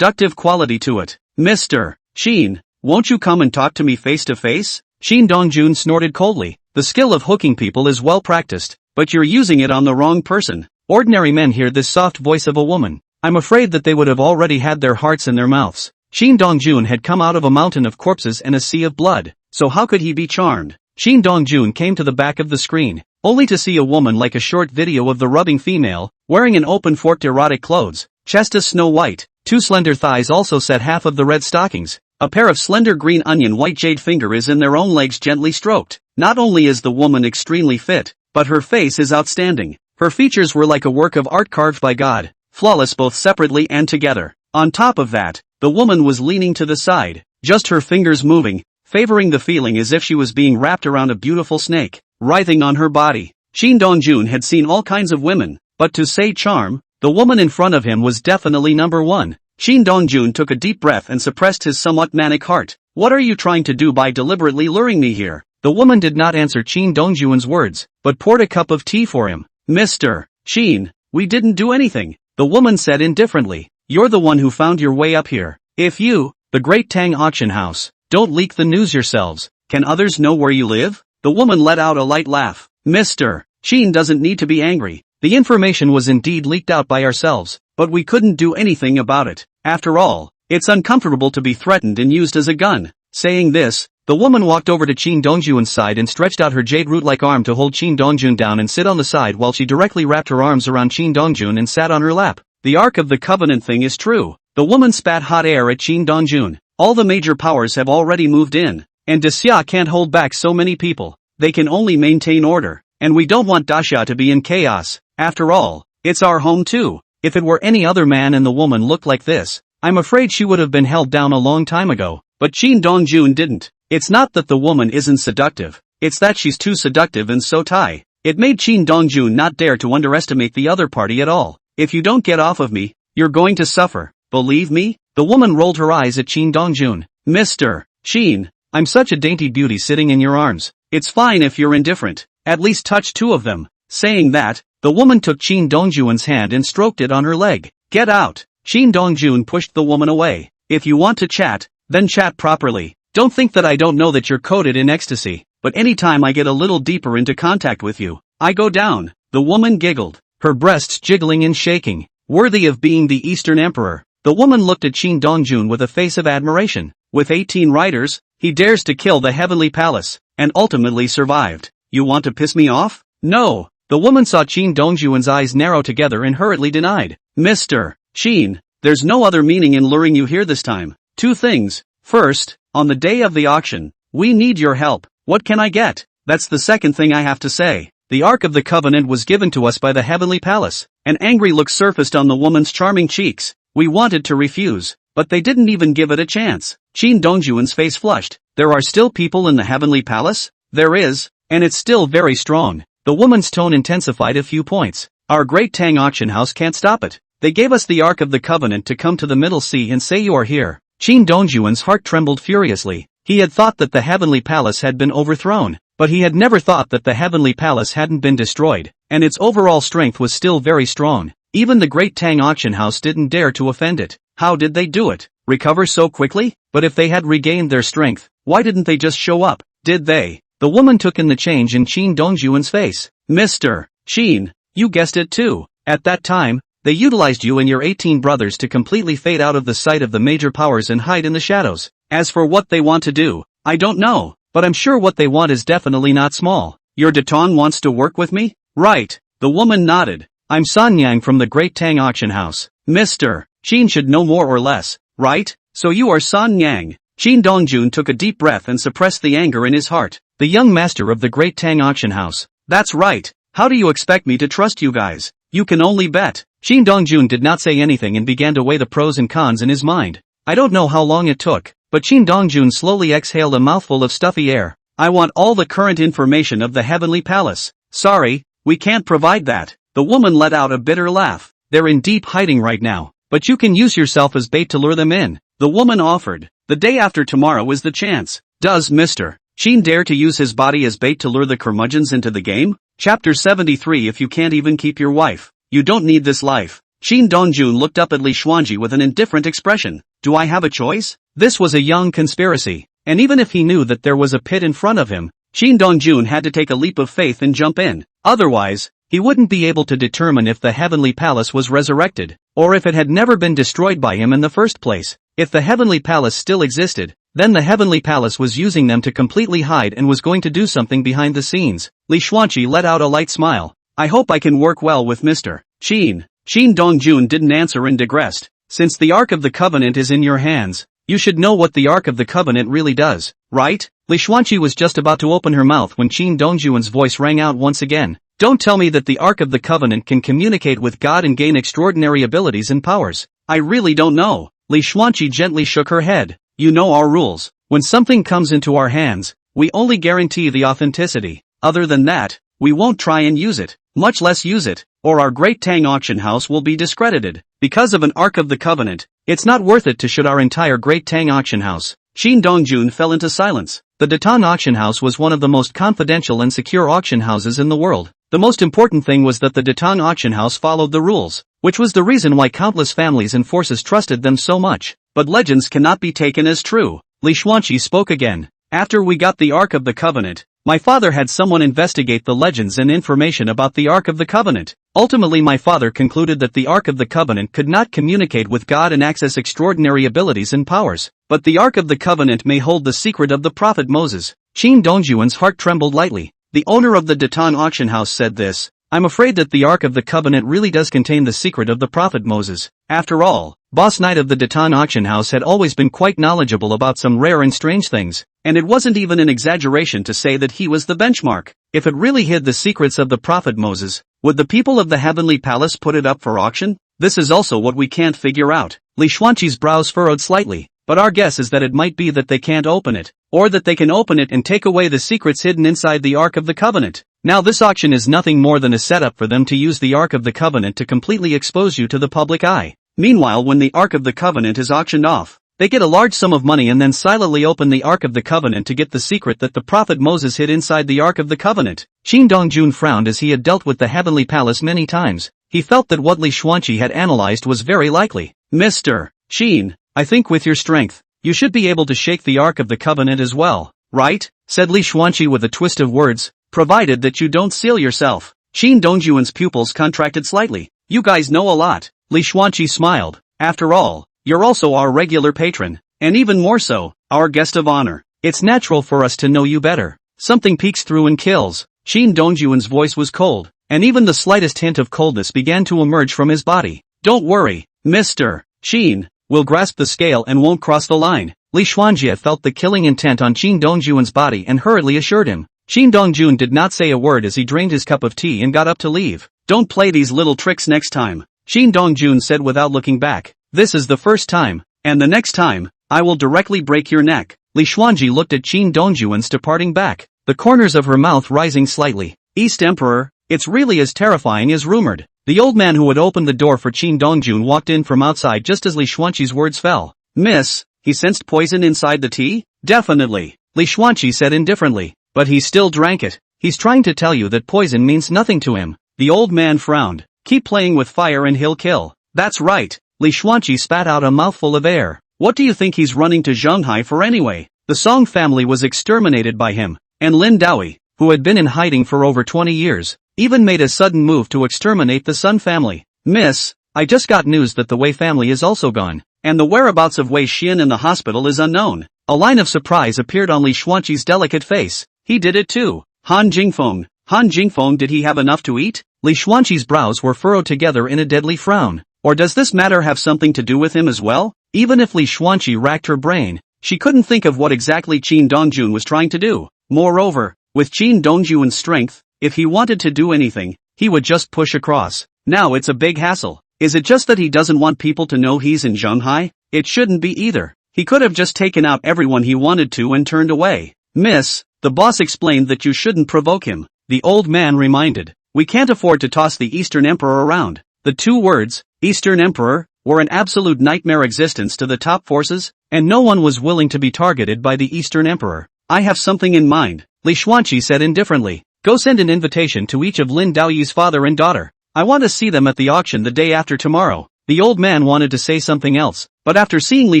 quality to it. Mr. Qin, won't you come and talk to me face to face? Qin Dongjun snorted coldly. The skill of hooking people is well practiced, but you're using it on the wrong person. Ordinary men hear this soft voice of a woman. I'm afraid that they would have already had their hearts in their mouths. Qin Dongjun had come out of a mountain of corpses and a sea of blood, so how could he be charmed? Qin Dongjun came to the back of the screen, only to see a woman like a short video of the rubbing female, wearing an open forked erotic clothes, chest as snow white, 2 slender thighs also set half of the red stockings, a pair of slender green onion white jade fingers in their own legs gently stroked. Not only is the woman extremely fit, but her face is outstanding. Her features were like a work of art carved by God, flawless both separately and together. On top of that, the woman was leaning to the side, just her fingers moving, favoring the feeling as if she was being wrapped around a beautiful snake, writhing on her body. Qin Dongjun had seen all kinds of women, but to say charm, the woman in front of him was definitely number one. Qin Dongjun took a deep breath and suppressed his somewhat manic heart. What are you trying to do by deliberately luring me here? The woman did not answer Qin Dongjuan's words, but poured a cup of tea for him. Mr. Qin, we didn't do anything, the woman said indifferently. You're the one who found your way up here. If you, the Great Tang Auction House, don't leak the news yourselves, can others know where you live? The woman let out a light laugh. Mr. Qin doesn't need to be angry. The information was indeed leaked out by ourselves, but we couldn't do anything about it. After all, it's uncomfortable to be threatened and used as a gun. Saying this, the woman walked over to Qin Dongjuan's side and stretched out her jade root-like arm to hold Qin Dongjuan down and sit on the side while she directly wrapped her arms around Qin Dongjuan and sat on her lap. The Ark of the Covenant thing is true. The woman spat hot air at Qin Dongjuan. All the major powers have already moved in, and Daxia can't hold back so many people. They can only maintain order, and we don't want Daxia to be in chaos. After all, it's our home too. If it were any other man and the woman looked like this, I'm afraid she would have been held down a long time ago. But Qin Dongjuan didn't. It's not that the woman isn't seductive, it's that she's too seductive and so Thai. It made Qin Dongjuan not dare to underestimate the other party at all. If you don't get off of me, you're going to suffer. Believe me? The woman rolled her eyes at Qin Dongjuan. Mr. Qin, I'm such a dainty beauty sitting in your arms. It's fine if you're indifferent. At least touch two of them. Saying that, the woman took Qin Dongjuan's hand and stroked it on her leg. Get out. Qin Dongjuan pushed the woman away. If you want to chat, then chat properly. Don't think that I don't know that you're coated in ecstasy, but anytime I get a little deeper into contact with you, I go down. The woman giggled, her breasts jiggling and shaking. Worthy of being the Eastern Emperor. The woman looked at Qin Dongjuan with a face of admiration. With 18 riders, he dares to kill the Heavenly Palace, and ultimately survived. You want to piss me off? No. The woman saw Qin Dongjuan's eyes narrow together and hurriedly denied. Mr. Qin, there's no other meaning in luring you here this time. Two things. First, on the day of the auction, we need your help. What can I get? That's the second thing I have to say. The Ark of the Covenant was given to us by the Heavenly Palace. An angry look surfaced on the woman's charming cheeks. We wanted to refuse, but they didn't even give it a chance. Qin Dongjuan's face flushed. There are still people in the Heavenly Palace? There is, and it's still very strong. The woman's tone intensified a few points. Our Great Tang Auction House can't stop it. They gave us the Ark of the Covenant to come to the Middle Sea and say you are here. Qin Dongjuan's heart trembled furiously. He had thought that the Heavenly Palace had been overthrown, but he had never thought that the Heavenly Palace hadn't been destroyed, and its overall strength was still very strong. Even the Great Tang Auction House didn't dare to offend it. How did they do it? Recover so quickly? But if they had regained their strength, why didn't they just show up? Did they? The woman took in the change in Qin Dongjuan's face. Mr. Qin, you guessed it too. At that time, they utilized you and your 18 brothers to completely fade out of the sight of the major powers and hide in the shadows. As for what they want to do, I don't know, but I'm sure what they want is definitely not small. Your Datong wants to work with me? Right. The woman nodded. I'm San Yang from the Great Tang Auction House. Mr. Qin should know more or less, right? So you are San Yang. Qin Dongjuan took a deep breath and suppressed the anger in his heart. The young master of the Great Tang Auction House. That's right. How do you expect me to trust you guys? You can only bet. Qin Dongjuan did not say anything and began to weigh the pros and cons in his mind. I don't know how long it took, but Qin Dongjuan slowly exhaled a mouthful of stuffy air. I want all the current information of the Heavenly Palace. Sorry, we can't provide that. The woman let out a bitter laugh. They're in deep hiding right now, but you can use yourself as bait to lure them in. The woman offered. The day after tomorrow is the chance. Does Mr. Qin dare to use his body as bait to lure the curmudgeons into the game? Chapter 73. If you can't even keep your wife, you don't need this life. Qin Dongjuan looked up at Li Xuanji with an indifferent expression. Do I have a choice? This was a young conspiracy, and even if he knew that there was a pit in front of him, Qin Dongjuan had to take a leap of faith and jump in. Otherwise, he wouldn't be able to determine if the Heavenly Palace was resurrected, or if it had never been destroyed by him in the first place. If the Heavenly Palace still existed, then the Heavenly Palace was using them to completely hide and was going to do something behind the scenes. Li Xuanji let out a light smile. I hope I can work well with Mr. Qin. Qin Dongjuan didn't answer and digressed. Since the Ark of the Covenant is in your hands, you should know what the Ark of the Covenant really does, right? Li Xuanji was just about to open her mouth when Qin Dongjuan's voice rang out once again. Don't tell me that the Ark of the Covenant can communicate with God and gain extraordinary abilities and powers. I really don't know. Li Xuanji gently shook her head. You know our rules. When something comes into our hands, we only guarantee the authenticity. Other than that, we won't try and use it, much less use it, or our Great Tang Auction House will be discredited. Because of an Ark of the Covenant, it's not worth it to shoot our entire Great Tang Auction House. Qin Dongjuan fell into silence. The Datang auction house was one of the most confidential and secure auction houses in the world. The most important thing was that the Datang auction house followed the rules, which was the reason why countless families and forces trusted them so much. But legends cannot be taken as true. Li Xuanqi spoke again. After we got the Ark of the Covenant, my father had someone investigate the legends and information about the Ark of the Covenant. Ultimately, my father concluded that the Ark of the Covenant could not communicate with God and access extraordinary abilities and powers. But the Ark of the Covenant may hold the secret of the prophet Moses. Qin Dongjuan's heart trembled lightly. The owner of the Datang auction house said this. I'm afraid that the Ark of the Covenant really does contain the secret of the prophet Moses. After all, Boss Knight of the Datang auction house had always been quite knowledgeable about some rare and strange things, and it wasn't even an exaggeration to say that he was the benchmark. If it really hid the secrets of the prophet Moses, would the people of the heavenly palace put it up for auction? This is also what we can't figure out. Li Xuanqi's brows furrowed slightly, but our guess is that it might be that they can't open it, or that they can open it and take away the secrets hidden inside the Ark of the Covenant. Now this auction is nothing more than a setup for them to use the Ark of the Covenant to completely expose you to the public eye. Meanwhile, when the Ark of the Covenant is auctioned off, they get a large sum of money and then silently open the Ark of the Covenant to get the secret that the prophet Moses hid inside the Ark of the Covenant. Qin Dongjun frowned as he had dealt with the heavenly palace many times. He felt that what Li Xuanqi had analyzed was very likely. Mr. Qin, I think with your strength, you should be able to shake the Ark of the Covenant as well, right? Said Li Xuanqi with a twist of words, provided that you don't seal yourself. Qin Dongjuan's pupils contracted slightly. You guys know a lot. Li Xuanqi smiled. After all, you're also our regular patron, and even more so, our guest of honor. It's natural for us to know you better. Something peeks through and kills. Qin Dongjuan's voice was cold, and even the slightest hint of coldness began to emerge from his body. Don't worry, Mr. Qin, we'll grasp the scale and won't cross the line. Li Xuanjie felt the killing intent on Qin Dongjuan's body and hurriedly assured him. Qin Dongjun did not say a word as he drained his cup of tea and got up to leave. Don't play these little tricks next time, Qin Dongjun said without looking back. This is the first time, and the next time, I will directly break your neck. Li Xuanji looked at Qin Dongjuan's departing back, the corners of her mouth rising slightly. East Emperor, it's really as terrifying as rumored. The old man who had opened the door for Qin Dongjun walked in from outside just as Li Xuanji's words fell. Miss, he sensed poison inside the tea? Definitely, Li Xuanji said indifferently, but he still drank it. He's trying to tell you that poison means nothing to him. The old man frowned. Keep playing with fire and he'll kill. That's right. Li Xuanqi spat out a mouthful of air. What do you think he's running to Zhonghai for anyway? The Song family was exterminated by him, and Lin Daoi, who had been in hiding for over 20 years, even made a sudden move to exterminate the Sun family. Miss, I just got news that the Wei family is also gone, and the whereabouts of Wei Xian in the hospital is unknown. A line of surprise appeared on Li Xuanqi's delicate face. He did it too. Han Jingfeng, did he have enough to eat? Li Xuanqi's brows were furrowed together in a deadly frown. Or does this matter have something to do with him as well? Even if Li Xuanqi racked her brain, she couldn't think of what exactly Qin Dongjun was trying to do. Moreover, with Qin Dongjuan's strength, if he wanted to do anything, he would just push across. Now it's a big hassle. Is it just that he doesn't want people to know he's in Zhonghai? It shouldn't be either. He could have just taken out everyone he wanted to and turned away. Miss, the boss explained that you shouldn't provoke him. The old man reminded. We can't afford to toss the Eastern Emperor around. The two words, Eastern Emperor, were an absolute nightmare existence to the top forces, and no one was willing to be targeted by the Eastern Emperor. I have something in mind, Li Xuanqi said indifferently. Go send an invitation to each of Lin Daoyi's father and daughter. I want to see them at the auction the day after tomorrow. The old man wanted to say something else, but after seeing Li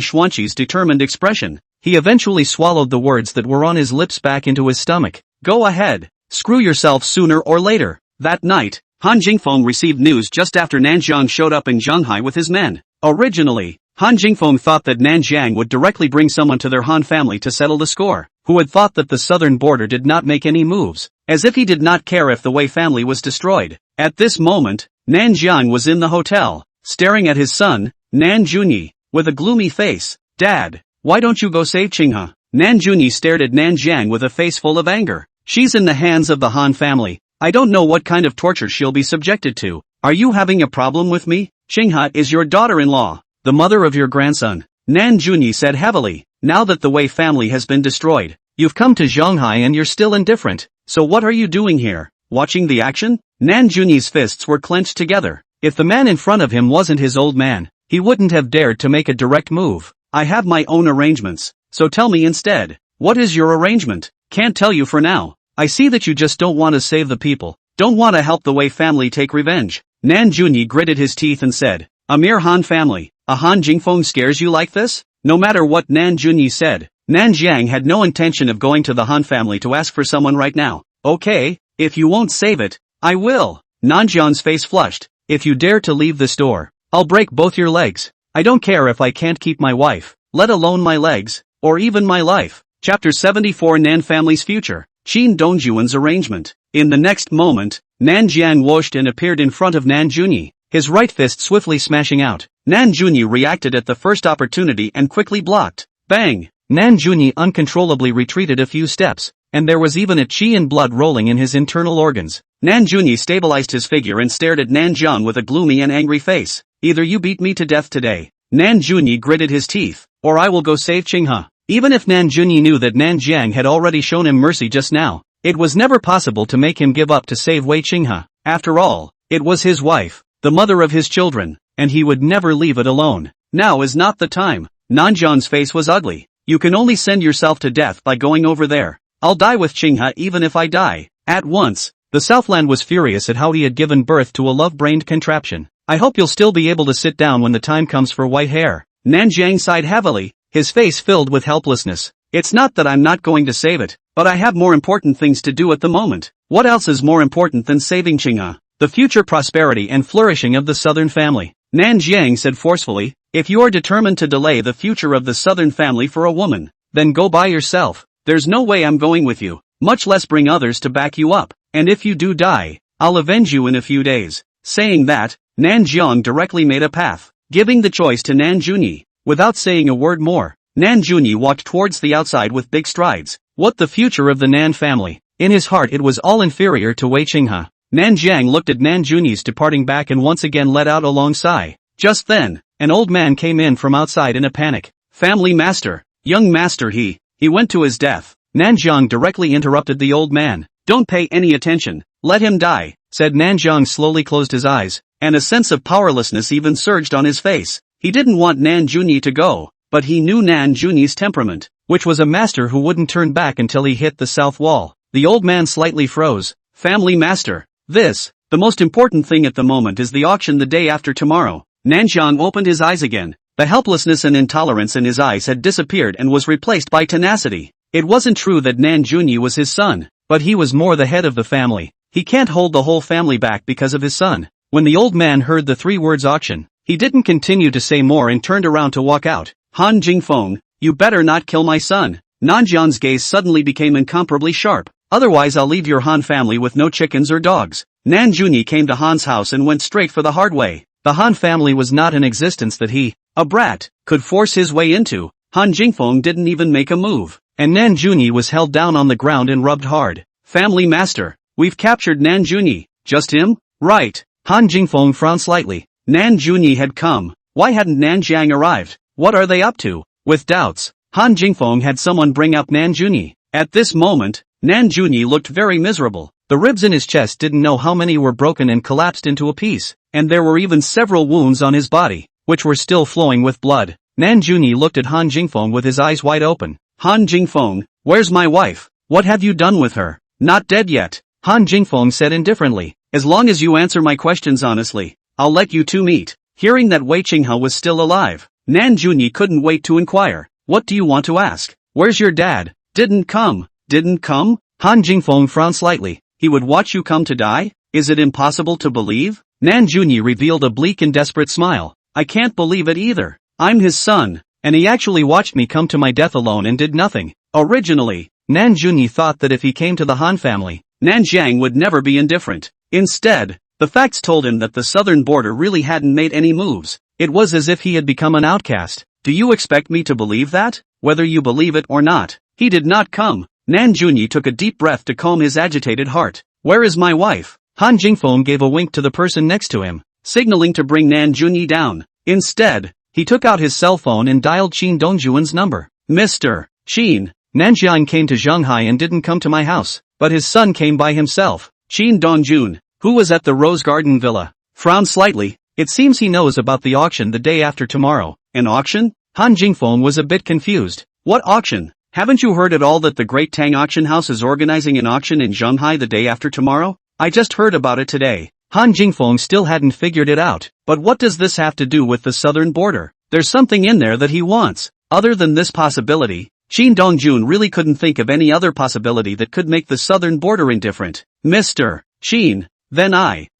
Xuanqi's determined expression, he eventually swallowed the words that were on his lips back into his stomach. Go ahead. Screw yourself sooner or later. That night, Han Jingfeng received news just after Nanjiang showed up in Zhonghai with his men. Originally, Han Jingfeng thought that Nanjiang would directly bring someone to their Han family to settle the score, who had thought that the southern border did not make any moves, as if he did not care if the Wei family was destroyed. At this moment, Nanjiang was in the hotel, staring at his son, Nan Junyi, with a gloomy face. Dad, why don't you go save Qinghe? Nan Junyi stared at Nanjiang with a face full of anger. She's in the hands of the Han family. I don't know what kind of torture she'll be subjected to. Are you having a problem with me? Qinghe is your daughter-in-law, the mother of your grandson, Nan Junyi said heavily. Now that the Wei family has been destroyed, you've come to Zhonghai and you're still indifferent. So what are you doing here? Watching the action? Nan Junyi's fists were clenched together. If the man in front of him wasn't his old man, he wouldn't have dared to make a direct move. I have my own arrangements, so tell me instead, What is your arrangement? Can't tell you for now. I see that you just don't want to save the people. Don't want to help the Wei family take revenge. Nan Junyi gritted his teeth and said, a mere Han family. A Han Jingfeng scares you like this? No matter what Nan Junyi said, Nan Jiang had no intention of going to the Han family to ask for someone right now. Okay, if you won't save it, I will. Nanjian's face flushed. If you dare to leave this door, I'll break both your legs. I don't care if I can't keep my wife, let alone my legs, or even my life. Chapter 74 Nan Family's Future. Qin Dongjuan's Arrangement. In the next moment, Nan Jiang whooshed and appeared in front of Nan Junyi, his right fist swiftly smashing out. Nan Junyi reacted at the first opportunity and quickly blocked. Bang! Nan Junyi uncontrollably retreated a few steps, and there was even a qi and blood rolling in his internal organs. Nan Junyi stabilized his figure and stared at Nan Jiang with a gloomy and angry face. Either you beat me to death today, Nan Junyi gritted his teeth, or I will go save Qinghe. Even if Nan Junyi knew that Nan Jiang had already shown him mercy just now, it was never possible to make him give up to save Wei Qinghe. After all, it was his wife, the mother of his children, and he would never leave it alone. Now is not the time. Nanjiang's face was ugly. You can only send yourself to death by going over there. I'll die with Qinghe even if I die. At once, the Southland was furious at how he had given birth to a love-brained contraption. I hope you'll still be able to sit down when the time comes for white hair. Nanjiang sighed heavily, his face filled with helplessness. It's not that I'm not going to save it, but I have more important things to do at the moment. What else is more important than saving Qinghe? The future prosperity and flourishing of the Southern family. Nan Jiang said forcefully, if you are determined to delay the future of the Southern family for a woman, then go by yourself. There's no way I'm going with you, much less bring others to back you up, and if you do die, I'll avenge you in a few days. Saying that, Nan Jiang directly made a path, giving the choice to Nan Junyi. Without saying a word more, Nan Junyi walked towards the outside with big strides. What the future of the Nan family? In his heart it was all inferior to Wei Qinghe. Nan Jiang looked at Nan Junyi's departing back and once again let out a long sigh. Just then, an old man came in from outside in a panic. Family master, young master he went to his death. Nan Jiang directly interrupted the old man. Don't pay any attention, let him die, said Nan Jiang slowly closed his eyes, and a sense of powerlessness even surged on his face. He didn't want Nan Junyi to go, but he knew Nan Junyi's temperament, which was a master who wouldn't turn back until he hit the south wall. The old man slightly froze. Family master, the most important thing at the moment is the auction the day after tomorrow. Nan Jiang opened his eyes again. The helplessness and intolerance in his eyes had disappeared and was replaced by tenacity. It wasn't true that Nan Junyi was his son, but he was more the head of the family. He can't hold the whole family back because of his son. When the old man heard the 3 words auction, he didn't continue to say more and turned around to walk out. Han Jingfeng, you better not kill my son. Nanjiang's gaze suddenly became incomparably sharp. Otherwise I'll leave your Han family with no chickens or dogs. Nan Junyi came to Han's house and went straight for the hard way. The Han family was not an existence that he, a brat, could force his way into. Han Jingfeng didn't even make a move, and Nan Junyi was held down on the ground and rubbed hard. Family master, we've captured Nan Junyi. Just him? Right. Han Jingfeng frowned slightly. Nan Junyi had come. Why hadn't Nan Jiang arrived? What are they up to? With doubts, Han Jingfeng had someone bring up Nan Junyi. At this moment, Nan Junyi looked very miserable. The ribs in his chest didn't know how many were broken and collapsed into a piece, and there were even several wounds on his body, which were still flowing with blood. Nan Junyi looked at Han Jingfeng with his eyes wide open. Han Jingfeng, where's my wife? What have you done with her? Not dead yet, Han Jingfeng said indifferently. As long as you answer my questions honestly, I'll let you two meet. Hearing that Wei Qinghe was still alive, Nan Junyi couldn't wait to inquire. What do you want to ask? Where's your dad? Didn't come? Han Jingfeng frowned slightly. He would watch you come to die? Is it impossible to believe? Nan Junyi revealed a bleak and desperate smile. I can't believe it either. I'm his son, and he actually watched me come to my death alone and did nothing. Originally, Nan Junyi thought that if he came to the Han family, Nan Jiang would never be indifferent. Instead, the facts told him that the southern border really hadn't made any moves. It was as if he had become an outcast. Do you expect me to believe that? Whether you believe it or not, he did not come. Nan Junyi took a deep breath to calm his agitated heart. Where is my wife? Han Jingfeng gave a wink to the person next to him, signaling to bring Nan Junyi down. Instead, he took out his cell phone and dialed Qin Dongjuan's number. Mr. Qin, Nanjiang came to Shanghai and didn't come to my house, but his son came by himself. Qin Dongjun, who was at the Rose Garden Villa, frowned slightly. It seems he knows about the auction the day after tomorrow. An auction? Han Jingfeng was a bit confused. What auction? Haven't you heard at all that the Great Tang Auction House is organizing an auction in Shanghai the day after tomorrow? I just heard about it today. Han Jingfeng still hadn't figured it out. But what does this have to do with the southern border? There's something in there that he wants. Other than this possibility, Qin Dongjun really couldn't think of any other possibility that could make the southern border indifferent. Mr. Qin, then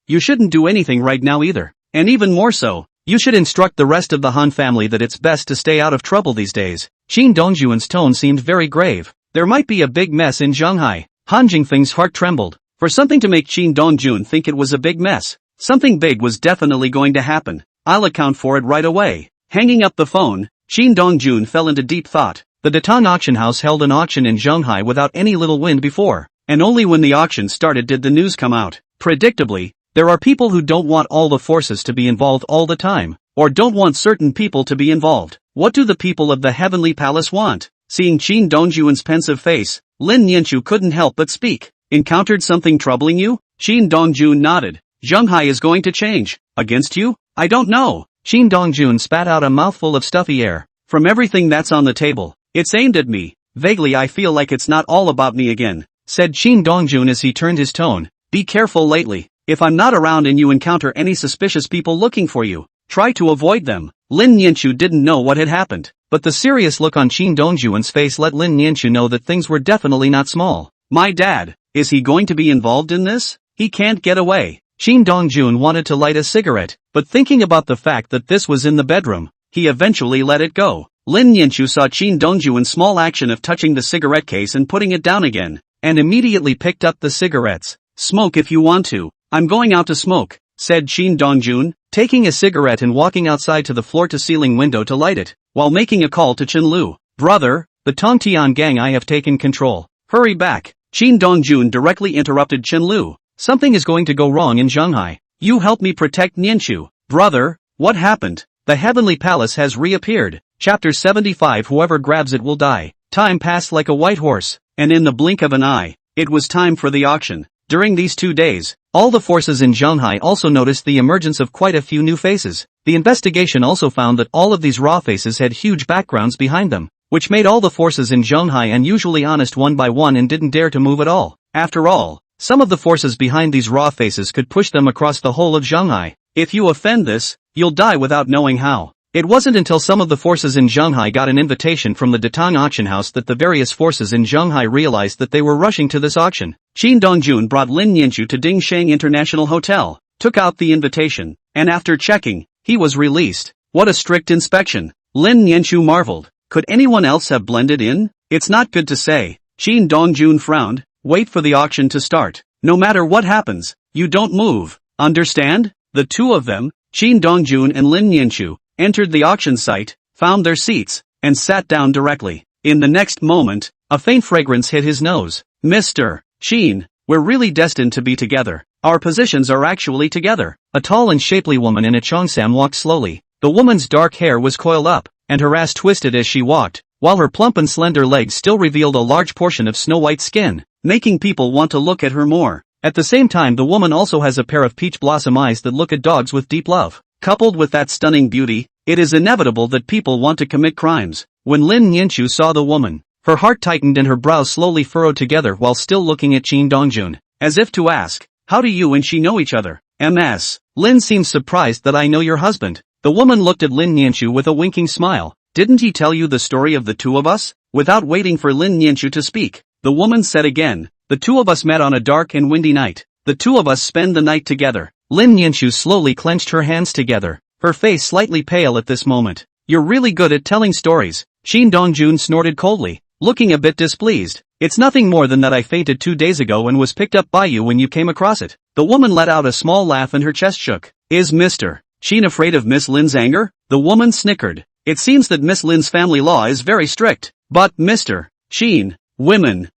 you shouldn't do anything right now either. And even more so, you should instruct the rest of the Han family that it's best to stay out of trouble these days. Qin Dongjun's tone seemed very grave. There might be a big mess in Shanghai. Han Jingfeng's heart trembled. For something to make Qin Dongjun think it was a big mess, something big was definitely going to happen. I'll account for it right away. Hanging up the phone, Qin Dongjun fell into deep thought. The Datang auction house held an auction in Shanghai without any little wind before, and only when the auction started did the news come out. Predictably, there are people who don't want all the forces to be involved all the time, or don't want certain people to be involved. What do the people of the Heavenly Palace want? Seeing Qin Dongjun's pensive face, Lin Nianchu couldn't help but speak. Encountered something troubling you? Qin Dongjun nodded. Shanghai is going to change. Against you? I don't know. Qin Dongjun spat out a mouthful of stuffy air. From everything that's on the table, it's aimed at me. Vaguely I feel like it's not all about me again, said Qin Dongjun as he turned his tone. Be careful lately. If I'm not around and you encounter any suspicious people looking for you, try to avoid them. Lin Nianchu didn't know what had happened, but the serious look on Qin Dongjun's face let Lin Nianchu know that things were definitely not small. My dad, is he going to be involved in this? He can't get away. Qin Dongjun wanted to light a cigarette, but thinking about the fact that this was in the bedroom, he eventually let it go. Lin Nianchu saw Qin Dongjun's small action of touching the cigarette case and putting it down again, and immediately picked up the cigarettes. Smoke if you want to. I'm going out to smoke, said Qin Dongjun, taking a cigarette and walking outside to the floor-to-ceiling window to light it, while making a call to Chen Lu. Brother, the Tongtian gang I have taken control. Hurry back. Qin Dongjun directly interrupted Chen Lu. Something is going to go wrong in Shanghai. You help me protect Nianchu. Brother, what happened? The Heavenly Palace has reappeared. Chapter 75. Whoever grabs it will die. Time passed like a white horse, and in the blink of an eye, it was time for the auction. During these 2 days, all the forces in Shanghai also noticed the emergence of quite a few new faces. The investigation also found that all of these raw faces had huge backgrounds behind them, which made all the forces in Shanghai unusually honest one by one and didn't dare to move at all. After all, some of the forces behind these raw faces could push them across the whole of Shanghai. If you offend this, you'll die without knowing how. It wasn't until some of the forces in Shanghai got an invitation from the Datang auction house that the various forces in Shanghai realized that they were rushing to this auction. Qin Dongjun brought Lin Nianchu to Dingsheng International Hotel, took out the invitation, and after checking, he was released. What a strict inspection. Lin Nianchu marveled. Could anyone else have blended in? It's not good to say. Qin Dongjun frowned. Wait for the auction to start. No matter what happens, you don't move. Understand? The two of them, Qin Dongjun and Lin Nianchu, entered the auction site, found their seats, and sat down directly. In the next moment, a faint fragrance hit his nose. Mr. Qin, we're really destined to be together. Our positions are actually together. A tall and shapely woman in a cheongsam walked slowly. The woman's dark hair was coiled up, and her ass twisted as she walked, while her plump and slender legs still revealed a large portion of snow-white skin, making people want to look at her more. At the same time, the woman also has a pair of peach blossom eyes that look at dogs with deep love. Coupled with that stunning beauty, it is inevitable that people want to commit crimes. When Lin Nianchu saw the woman, her heart tightened and her brows slowly furrowed together while still looking at Qin Dongjun, as if to ask, how do you and she know each other? Ms. Lin seems surprised that I know your husband. The woman looked at Lin Nianchu with a winking smile. Didn't he tell you the story of the two of us? Without waiting for Lin Nianchu to speak, the woman said again, the two of us met on a dark and windy night. The two of us spend the night together. Lin Nianchu slowly clenched her hands together, her face slightly pale at this moment. You're really good at telling stories. Qin Dongjun snorted coldly, looking a bit displeased. It's nothing more than that I fainted 2 days ago and was picked up by you when you came across it. The woman let out a small laugh and her chest shook. Is Mr. Qin afraid of Miss Lin's anger? The woman snickered. It seems that Miss Lin's family law is very strict. But Mr. Qin, women,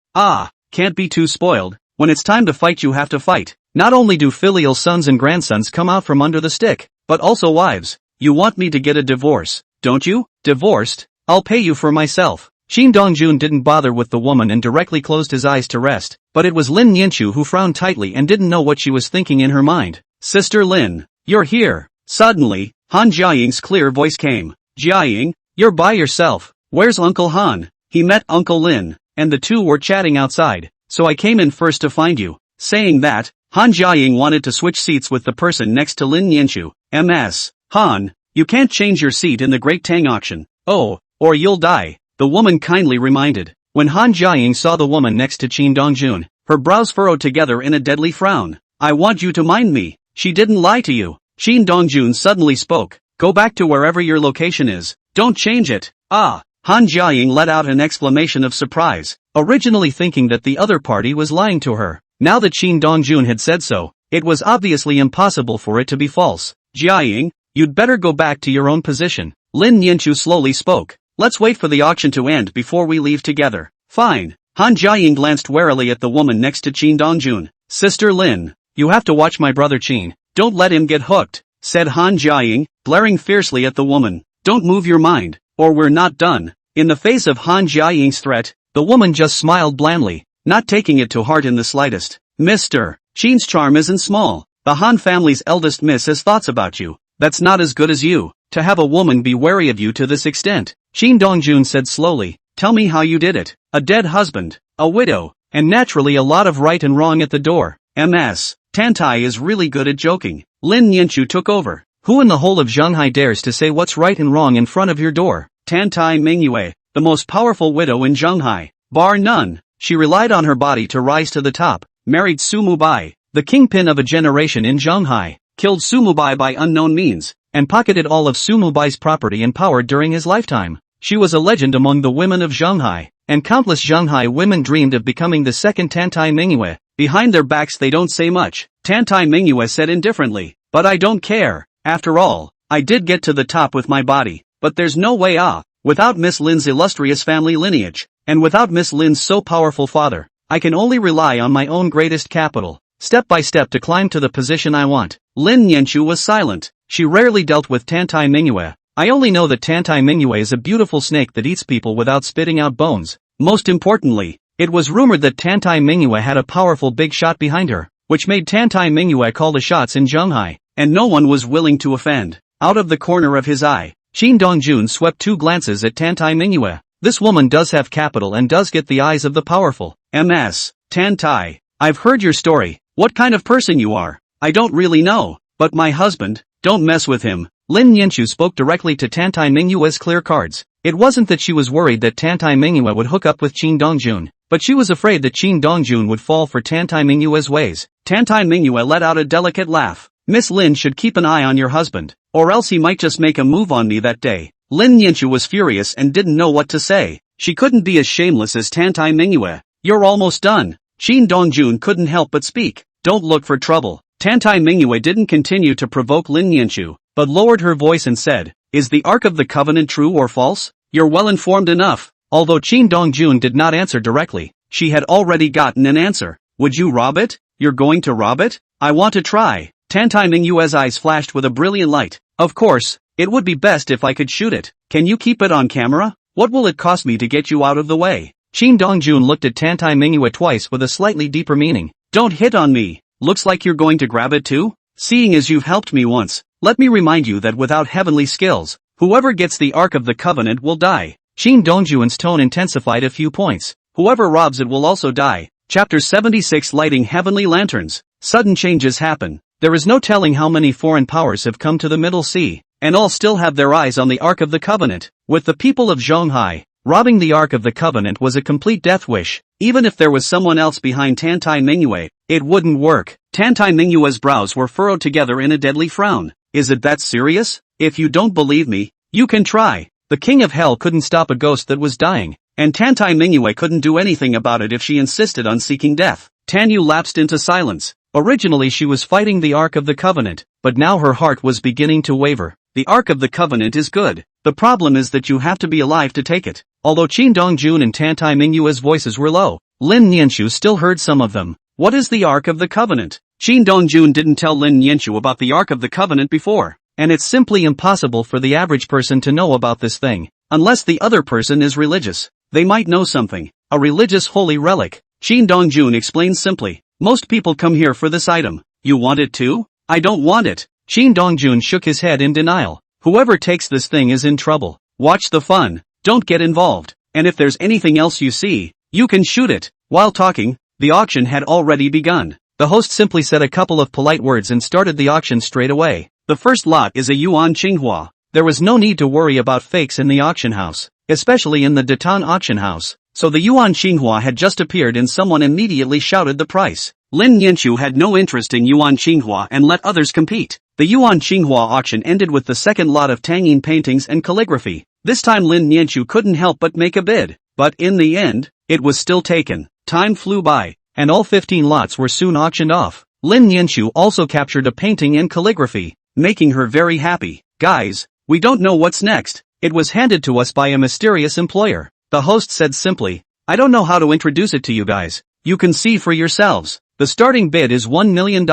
can't be too spoiled. When it's time to fight you have to fight. Not only do filial sons and grandsons come out from under the stick, but also wives. You want me to get a divorce, don't you? Divorced? I'll pay you for myself. Qin Dongjun didn't bother with the woman and directly closed his eyes to rest, but it was Lin Nianchu who frowned tightly and didn't know what she was thinking in her mind. Sister Lin, you're here. Suddenly, Han Jiaying's clear voice came. Jiaying, you're by yourself. Where's Uncle Han? he met Uncle Lin, and the two were chatting outside, so I came in first to find you. Saying that, Han Jiaying wanted to switch seats with the person next to Lin Yanqiu. Ms. Han, you can't change your seat in the Great Tang auction. Oh, or you'll die, the woman kindly reminded. When Han Jiaying saw the woman next to Qin Dongjun, her brows furrowed together in a deadly frown. I want you to mind me. She didn't lie to you. Qin Dongjun suddenly spoke. Go back to wherever your location is. Don't change it. Ah. Han Jiaying let out an exclamation of surprise, originally thinking that the other party was lying to her. Now that Qin Dongjun had said so, it was obviously impossible for it to be false. Jiaying, you'd better go back to your own position. Lin Yanqiu slowly spoke. Let's wait for the auction to end before we leave together. Fine. Han Jiaying glanced warily at the woman next to Qin Dongjun. Sister Lin, you have to watch my brother Qin. Don't let him get hooked, said Han Jiaying, glaring fiercely at the woman. Don't move your mind, or we're not done. In the face of Han Jiaying's threat, the woman just smiled blandly, not taking it to heart in the slightest. Mr. Qin's charm isn't small. The Han family's eldest miss has thoughts about you. That's not as good as you. To have a woman be wary of you to this extent. Qin Dongjun said slowly, tell me how you did it. A dead husband, a widow, and naturally a lot of right and wrong at the door. Ms. Tantai is really good at joking. Lin Yanqiu took over. Who in the whole of Shanghai dares to say what's right and wrong in front of your door? Tantai Mingyue, the most powerful widow in Shanghai. Bar none. She relied on her body to rise to the top, married Su Mubai, the kingpin of a generation in Shanghai, killed Su Mubai by unknown means, and pocketed all of Su Mubai's property and power during his lifetime. She was a legend among the women of Shanghai, and countless Shanghai women dreamed of becoming the second Tantai Mingyue. Behind their backs they don't say much, Tantai Mingyue said indifferently, but I don't care. After all, I did get to the top with my body, but there's no way without Miss Lin's illustrious family lineage, and without Miss Lin's so powerful father, I can only rely on my own greatest capital, step by step to climb to the position I want. Lin Yanqiu was silent. She rarely dealt with Tantai Mingyue. I only know that Tantai Mingyue is a beautiful snake that eats people without spitting out bones. Most importantly, it was rumored that Tantai Mingyue had a powerful big shot behind her, which made Tantai Mingyue call the shots in Shanghai, and no one was willing to offend. Out of the corner of his eye, Qin Dongjun swept two glances at Tantai Mingyue. This woman does have capital and does get the eyes of the powerful. Ms. Tantai, I've heard your story. What kind of person you are, I don't really know, but my husband, don't mess with him. Lin Yanqiu spoke directly to Tantai Mingyue's clear cards. It wasn't that she was worried that Tantai Mingyue would hook up with Qin Dongjun, but she was afraid that Qin Dongjun would fall for Tantai Mingyue's ways. Tantai Mingyue let out a delicate laugh. Miss Lin should keep an eye on your husband, or else he might just make a move on me that day. Lin Yanqiu was furious and didn't know what to say. She couldn't be as shameless as Tantai Mingyue. You're almost done. Qin Dongjun couldn't help but speak. Don't look for trouble. Tantai Mingyue didn't continue to provoke Lin Yanqiu, but lowered her voice and said, is the Ark of the Covenant true or false? You're well informed enough. Although Qin Dongjun did not answer directly, she had already gotten an answer. Would you rob it? You're going to rob it? I want to try. Tantai Mingyue's eyes flashed with a brilliant light. Of course, it would be best if I could shoot it. Can you keep it on camera? What will it cost me to get you out of the way? Qin Dongjun looked at Tantai Mingyue twice with a slightly deeper meaning. Don't hit on me. Looks like you're going to grab it too? Seeing as you've helped me once, let me remind you that without heavenly skills, whoever gets the Ark of the Covenant will die. Qin Dongjun's tone intensified a few points. Whoever robs it will also die. Chapter 76 Lighting Heavenly Lanterns. Sudden changes happen. There is no telling how many foreign powers have come to the Middle Sea, and all still have their eyes on the Ark of the Covenant. With the people of Shanghai, robbing the Ark of the Covenant was a complete death wish. Even if there was someone else behind Tantai Mingyue, it wouldn't work. Tantai Mingyue's brows were furrowed together in a deadly frown. Is it that serious? If you don't believe me, you can try. The King of Hell couldn't stop a ghost that was dying, and Tantai Mingyue couldn't do anything about it if she insisted on seeking death. Tanyu lapsed into silence. Originally she was fighting the Ark of the Covenant, but now her heart was beginning to waver. The Ark of the Covenant is good. The problem is that you have to be alive to take it. Although Qin Dongjun and Tantai Mingyue's voices were low, Lin Yanqiu still heard some of them. What is the Ark of the Covenant? Qin Dongjun didn't tell Lin Yanqiu about the Ark of the Covenant before, and it's simply impossible for the average person to know about this thing, unless the other person is religious. They might know something, a religious holy relic. Qin Dongjun explained simply, most people come here for this item. You want it too? I don't want it. Qin Dongjun shook his head in denial. Whoever takes this thing is in trouble. Watch the fun. Don't get involved. and if there's anything else you see, you can shoot it. While talking, the auction had already begun. The host simply said a couple of polite words and started the auction straight away. The first lot is a yuan Qinghua. There was no need to worry about fakes in the auction house, especially in the Datan auction house. So the yuan Qinghua had just appeared and someone immediately shouted the price. Lin Nianchu had no interest in yuan Qinghua and let others compete. The yuan Qinghua auction ended with the second lot of Tangyin paintings and calligraphy. This time Lin Nianchu couldn't help but make a bid. But in the end, it was still taken. Time flew by, and all 15 lots were soon auctioned off. Lin Nianchu also captured a painting and calligraphy, making her very happy. Guys, we don't know what's next. It was handed to us by a mysterious employer. The host said simply, I don't know how to introduce it to you guys. You can see for yourselves. The starting bid is $1 million.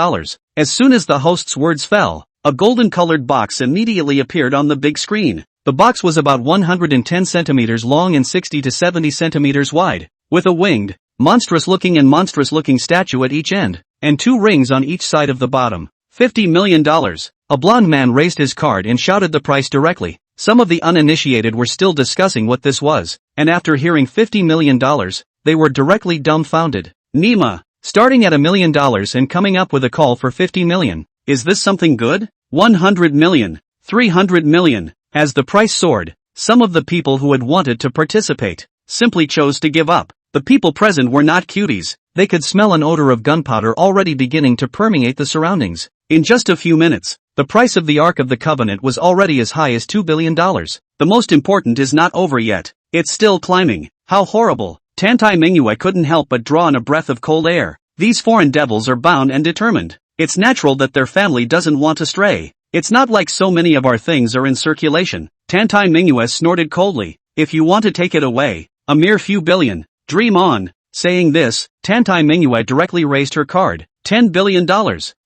As soon as the host's words fell, a golden-colored box immediately appeared on the big screen. The box was about 110 centimeters long and 60 to 70 centimeters wide, with a winged, monstrous-looking statue at each end, and 2 rings on each side of the bottom. $50 million. A blond man raised his card and shouted the price directly. Some of the uninitiated were still discussing what this was, and after hearing $50 million, they were directly dumbfounded. Nima, starting at $1 million and coming up with a call for $50 million. Is this something good? $100 million. $300 million. As the price soared, some of the people who had wanted to participate simply chose to give up. The people present were not cuties. They could smell an odor of gunpowder already beginning to permeate the surroundings. In just a few minutes, the price of the Ark of the Covenant was already as high as $2 billion. The most important is not over yet. It's still climbing. How horrible. Tantai Mingyue couldn't help but draw in a breath of cold air. These foreign devils are bound and determined. It's natural that their family doesn't want to stray. It's not like so many of our things are in circulation. Tantai Mingyue snorted coldly. If you want to take it away, a mere few billion. Dream on. Saying this, Tantai Mingyue directly raised her card. $10 billion.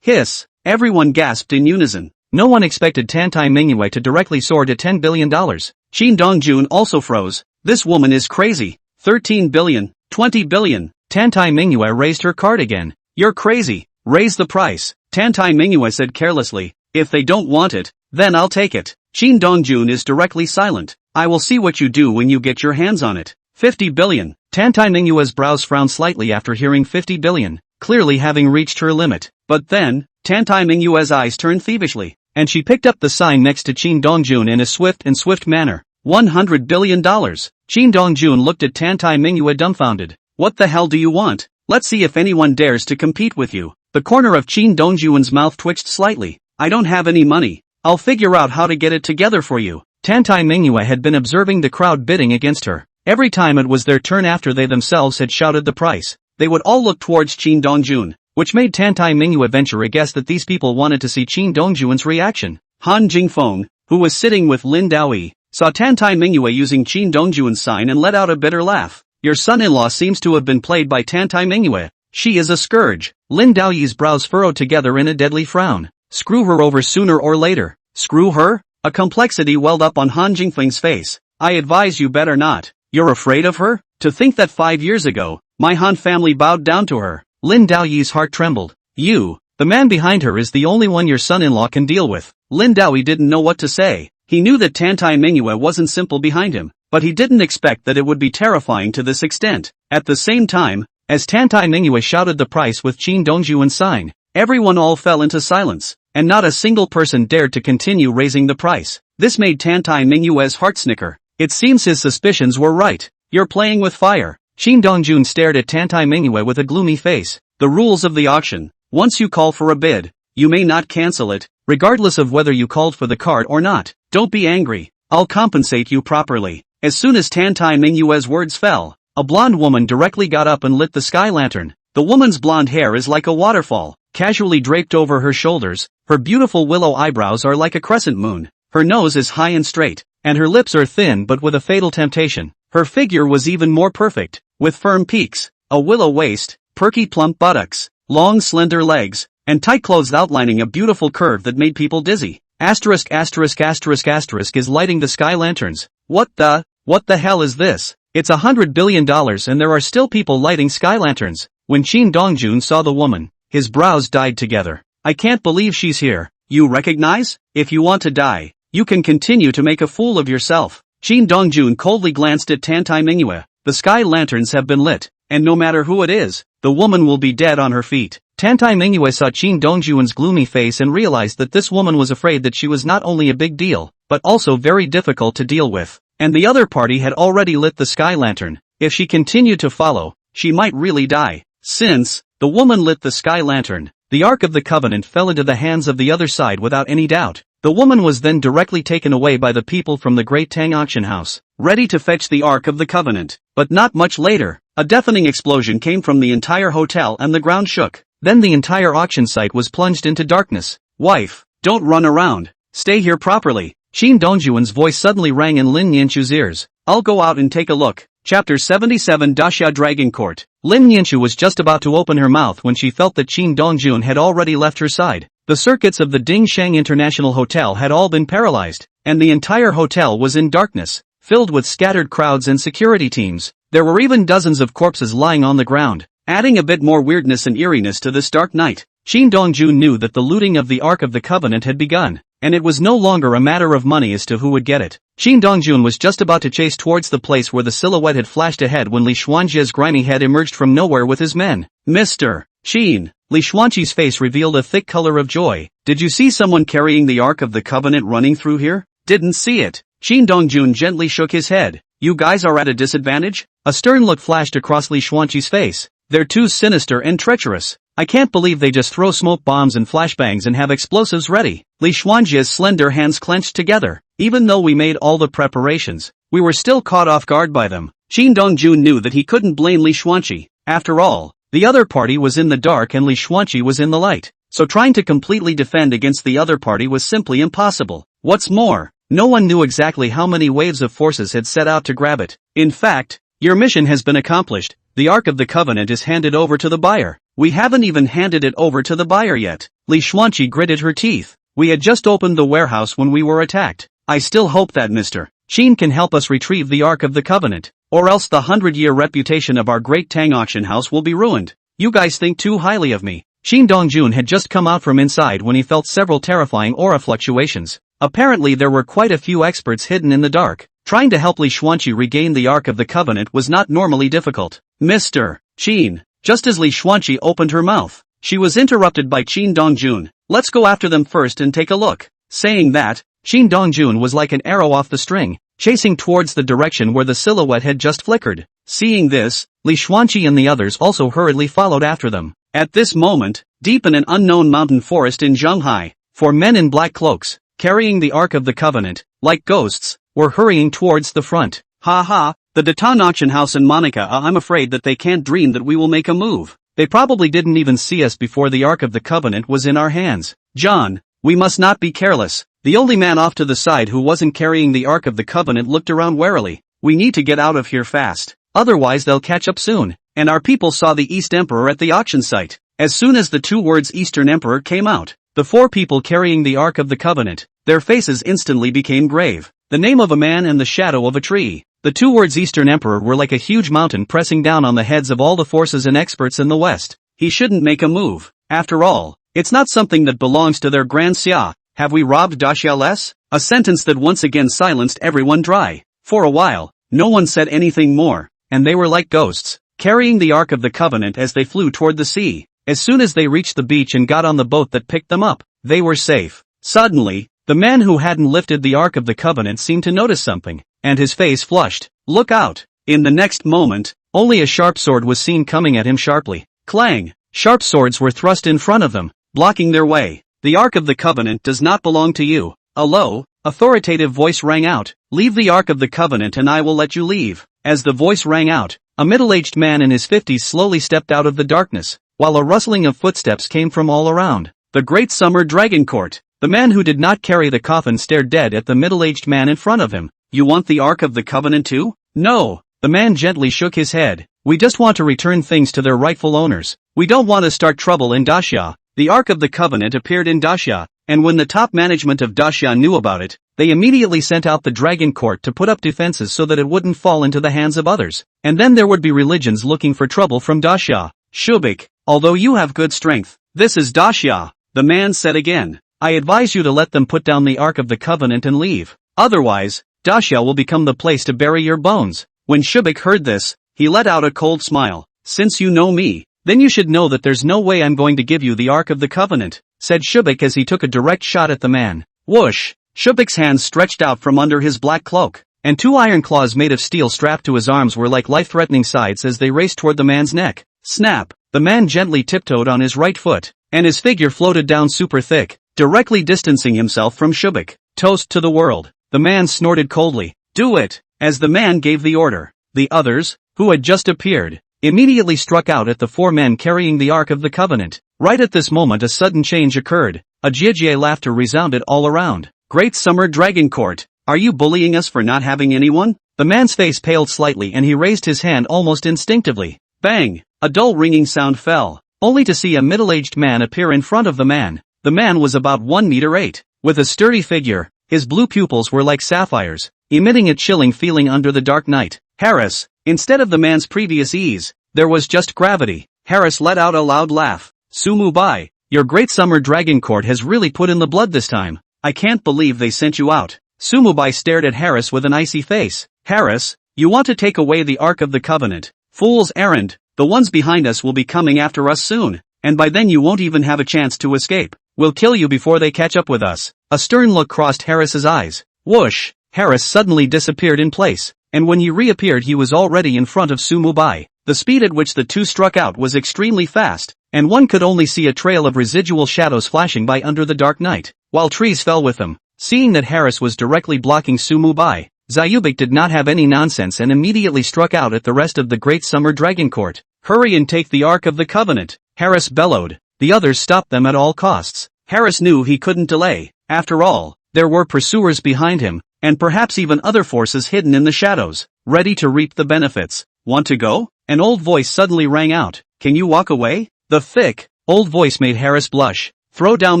Hiss. Everyone gasped in unison. No one expected Tantai Mingyue to directly soar to $10 billion. Qin Dongjun also froze. This woman is crazy. $13 billion. $20 billion. Tantai Mingyue raised her card again. You're crazy. Raise the price. Tantai Mingyue said carelessly. If they don't want it, then I'll take it. Qin Dongjun is directly silent. I will see what you do when you get your hands on it. $50 billion. Tantai Mingyue's brows frowned slightly after hearing $50 billion, clearly having reached her limit. But then, Tantai Mingyue's eyes turned thievishly, and she picked up the sign next to Qin Dongjun in a swift manner. $100 billion. Qin Dongjun looked at Tantai Mingyue dumbfounded. What the hell do you want? Let's see if anyone dares to compete with you. The corner of Qin Dongjun's mouth twitched slightly. I don't have any money. I'll figure out how to get it together for you. Tantai Mingyue had been observing the crowd bidding against her. Every time it was their turn after they themselves had shouted the price, they would all look towards Qin Dongjun, which made Tantai Mingyue venture a guess that these people wanted to see Qin Dongjun's reaction. Han Jingfeng, who was sitting with Lin Daoyi, saw Tantai Mingyue using Qin Dongjun's sign and let out a bitter laugh. Your son-in-law seems to have been played by Tantai Mingyue. She is a scourge. Lin Daoyi's brows furrowed together in a deadly frown. Screw her over sooner or later. Screw her? A complexity welled up on Han Jingfeng's face. I advise you better not. You're afraid of her? To think that 5 years ago, my Han family bowed down to her. Lin Daoyi's heart trembled. You, the man behind her is the only one your son-in-law can deal with. Lin Daoyi didn't know what to say. He knew that Tantai Mingyue wasn't simple behind him, but he didn't expect that it would be terrifying to this extent. At the same time, as Tantai Mingyue shouted the price with Qin Dongjun's sign, everyone all fell into silence, and not a single person dared to continue raising the price. This made Tantai Mingyue's heart snicker. It seems his suspicions were right. You're playing with fire. Qin Dongjun stared at Tantai Mingyue with a gloomy face. The rules of the auction. Once you call for a bid, you may not cancel it, regardless of whether you called for the card or not. Don't be angry. I'll compensate you properly. As soon as Tantai Mingyue's words fell, a blonde woman directly got up and lit the sky lantern. The woman's blonde hair is like a waterfall, casually draped over her shoulders. Her beautiful willow eyebrows are like a crescent moon. Her nose is high and straight, and her lips are thin but with a fatal temptation. Her figure was even more perfect, with firm peaks, a willow waist, perky plump buttocks, long slender legs, and tight clothes outlining a beautiful curve that made people dizzy. Asterisk is lighting the sky lanterns. What the hell is this? It's $100 billion and there are still people lighting sky lanterns. When Qin Dongjun saw the woman, his brows dyed together. I can't believe she's here. You recognize? If you want to die, you can continue to make a fool of yourself. Shin Dongjun coldly glanced at Tantai Minghua. The sky lanterns have been lit, and no matter who it is, the woman will be dead on her feet. Tantai Minghua saw Shin Dongjun's gloomy face and realized that this woman was afraid that she was not only a big deal, but also very difficult to deal with. And the other party had already lit the sky lantern. If she continued to follow, she might really die. Since the woman lit the sky lantern, the Ark of the Covenant fell into the hands of the other side without any doubt. The woman was then directly taken away by the people from the Great Tang Auction House, ready to fetch the Ark of the Covenant. But not much later, a deafening explosion came from the entire hotel and the ground shook. Then the entire auction site was plunged into darkness. Wife, don't run around. Stay here properly. Shin Dongjun's voice suddenly rang in Lin Yanchu's ears. I'll go out and take a look. Chapter 77 Daxia Dragon Court. Lin Yanchu was just about to open her mouth when she felt that Shin Dongjun had already left her side. The circuits of the Dingsheng International Hotel had all been paralyzed, and the entire hotel was in darkness, filled with scattered crowds and security teams. There were even dozens of corpses lying on the ground, adding a bit more weirdness and eeriness to this dark night. Shin Dongjun knew that the looting of the Ark of the Covenant had begun, and it was no longer a matter of money as to who would get it. Shin Dongjun was just about to chase towards the place where the silhouette had flashed ahead when Li Xuanjie's grimy head emerged from nowhere with his men. Mr. Shin. Li Xuanqi's face revealed a thick color of joy. Did you see someone carrying the Ark of the Covenant running through here? Didn't see it. Shin Dongjun gently shook his head. You guys are at a disadvantage? A stern look flashed across Li Xuanqi's face. They're too sinister and treacherous. I can't believe they just throw smoke bombs and flashbangs and have explosives ready. Li Xuanjie's slender hands clenched together. Even though we made all the preparations, we were still caught off guard by them. Shin Dongjun knew that he couldn't blame Li Xuanqi. After all, the other party was in the dark and Li Xuanqi was in the light, so trying to completely defend against the other party was simply impossible. What's more, no one knew exactly how many waves of forces had set out to grab it. In fact, your mission has been accomplished. The Ark of the Covenant is handed over to the buyer. We haven't even handed it over to the buyer yet. Li Xuanqi gritted her teeth. We had just opened the warehouse when we were attacked. I still hope that Mr. Shin can help us retrieve the Ark of the Covenant, or else the 100-year reputation of our Great Tang Auction House will be ruined. You guys think too highly of me. Shin Dongjun had just come out from inside when he felt several terrifying aura fluctuations. Apparently there were quite a few experts hidden in the dark. Trying to help Li Xuanqi regain the Ark of the Covenant was not normally difficult. Mr. Shin. Just as Li Xuanqi opened her mouth, she was interrupted by Shin Dongjun. Let's go after them first and take a look. Saying that, Shin Dongjun was like an arrow off the string, chasing towards the direction where the silhouette had just flickered. Seeing this, Li Xuanqi and the others also hurriedly followed after them. At this moment, deep in an unknown mountain forest in Zhanghai, 4 men in black cloaks, carrying the Ark of the Covenant, like ghosts, were hurrying towards the front. Ha ha, the Datan Auction House and Monica, I'm afraid that they can't dream that we will make a move. They probably didn't even see us before the Ark of the Covenant was in our hands. John, we must not be careless. The only man off to the side who wasn't carrying the Ark of the Covenant looked around warily. We need to get out of here fast. Otherwise they'll catch up soon. And our people saw the East Emperor at the auction site. As soon as the 2 words Eastern Emperor came out, the 4 people carrying the Ark of the Covenant, their faces instantly became grave. The name of a man and the shadow of a tree. The 2 words Eastern Emperor were like a huge mountain pressing down on the heads of all the forces and experts in the West. He shouldn't make a move. After all, it's not something that belongs to their Grand Xia. Have we robbed Daxia less? A sentence that once again silenced everyone dry. For a while, no one said anything more, and they were like ghosts, carrying the Ark of the Covenant as they flew toward the sea. As soon as they reached the beach and got on the boat that picked them up, they were safe. Suddenly, the man who hadn't lifted the Ark of the Covenant seemed to notice something, and his face flushed. Look out! In the next moment, only a sharp sword was seen coming at him sharply. Clang! Sharp swords were thrust in front of them, blocking their way. The Ark of the Covenant does not belong to you. A low, authoritative voice rang out. Leave the Ark of the Covenant and I will let you leave. As the voice rang out, a middle-aged man in his 50s slowly stepped out of the darkness, while a rustling of footsteps came from all around. The Great Summer Dragon Court. The man who did not carry the coffin stared dead at the middle-aged man in front of him. You want the Ark of the Covenant too? No. The man gently shook his head. We just want to return things to their rightful owners. We don't want to start trouble in Daxia. The Ark of the Covenant appeared in Daxia, and when the top management of Daxia knew about it, they immediately sent out the Dragon Court to put up defenses so that it wouldn't fall into the hands of others. And then there would be religions looking for trouble from Daxia. Shubik, although you have good strength, this is Daxia, the man said again. I advise you to let them put down the Ark of the Covenant and leave. Otherwise, Daxia will become the place to bury your bones. When Shubik heard this, he let out a cold smile. Since you know me, then you should know that there's no way I'm going to give you the Ark of the Covenant, said Shubik as he took a direct shot at the man. Whoosh! Shubik's hands stretched out from under his black cloak, and two iron claws made of steel strapped to his arms were like life-threatening scythes as they raced toward the man's neck. Snap! The man gently tiptoed on his right foot, and his figure floated down super thick, directly distancing himself from Shubik. Toast to the world. The man snorted coldly. Do it! As the man gave the order, the others, who had just appeared, immediately struck out at the four men carrying the Ark of the Covenant. Right at this moment a sudden change occurred. A jie laughter resounded all around. Great Summer Dragon Court, are you bullying us for not having anyone? The man's face paled slightly and he raised his hand almost instinctively. Bang! A dull ringing sound fell, only to see a middle-aged man appear in front of the man. The man was about 1 meter 8, with a sturdy figure. His blue pupils were like sapphires, emitting a chilling feeling under the dark night. Harris. Instead of the man's previous ease, there was just gravity. Harris let out a loud laugh. Sumubai, your Great Summer Dragon Court has really put in the blood this time. I can't believe they sent you out. Sumubai stared at Harris with an icy face. Harris, you want to take away the Ark of the Covenant? Fool's errand. The ones behind us will be coming after us soon, and by then you won't even have a chance to escape. We'll kill you before they catch up with us. A stern look crossed Harris's eyes. Whoosh! Harris suddenly disappeared in place, and when he reappeared he was already in front of Sumubai. The speed at which the two struck out was extremely fast, and one could only see a trail of residual shadows flashing by under the dark night, while trees fell with them. Seeing that Harris was directly blocking Sumubai, Zayubik did not have any nonsense and immediately struck out at the rest of the Great Summer Dragon Court. Hurry and take the Ark of the Covenant, Harris bellowed. The others stopped them at all costs. Harris knew he couldn't delay. After all, there were pursuers behind him, and perhaps even other forces hidden in the shadows, ready to reap the benefits. Want to go? An old voice suddenly rang out. Can you walk away? The thick, old voice made Harris blush. Throw down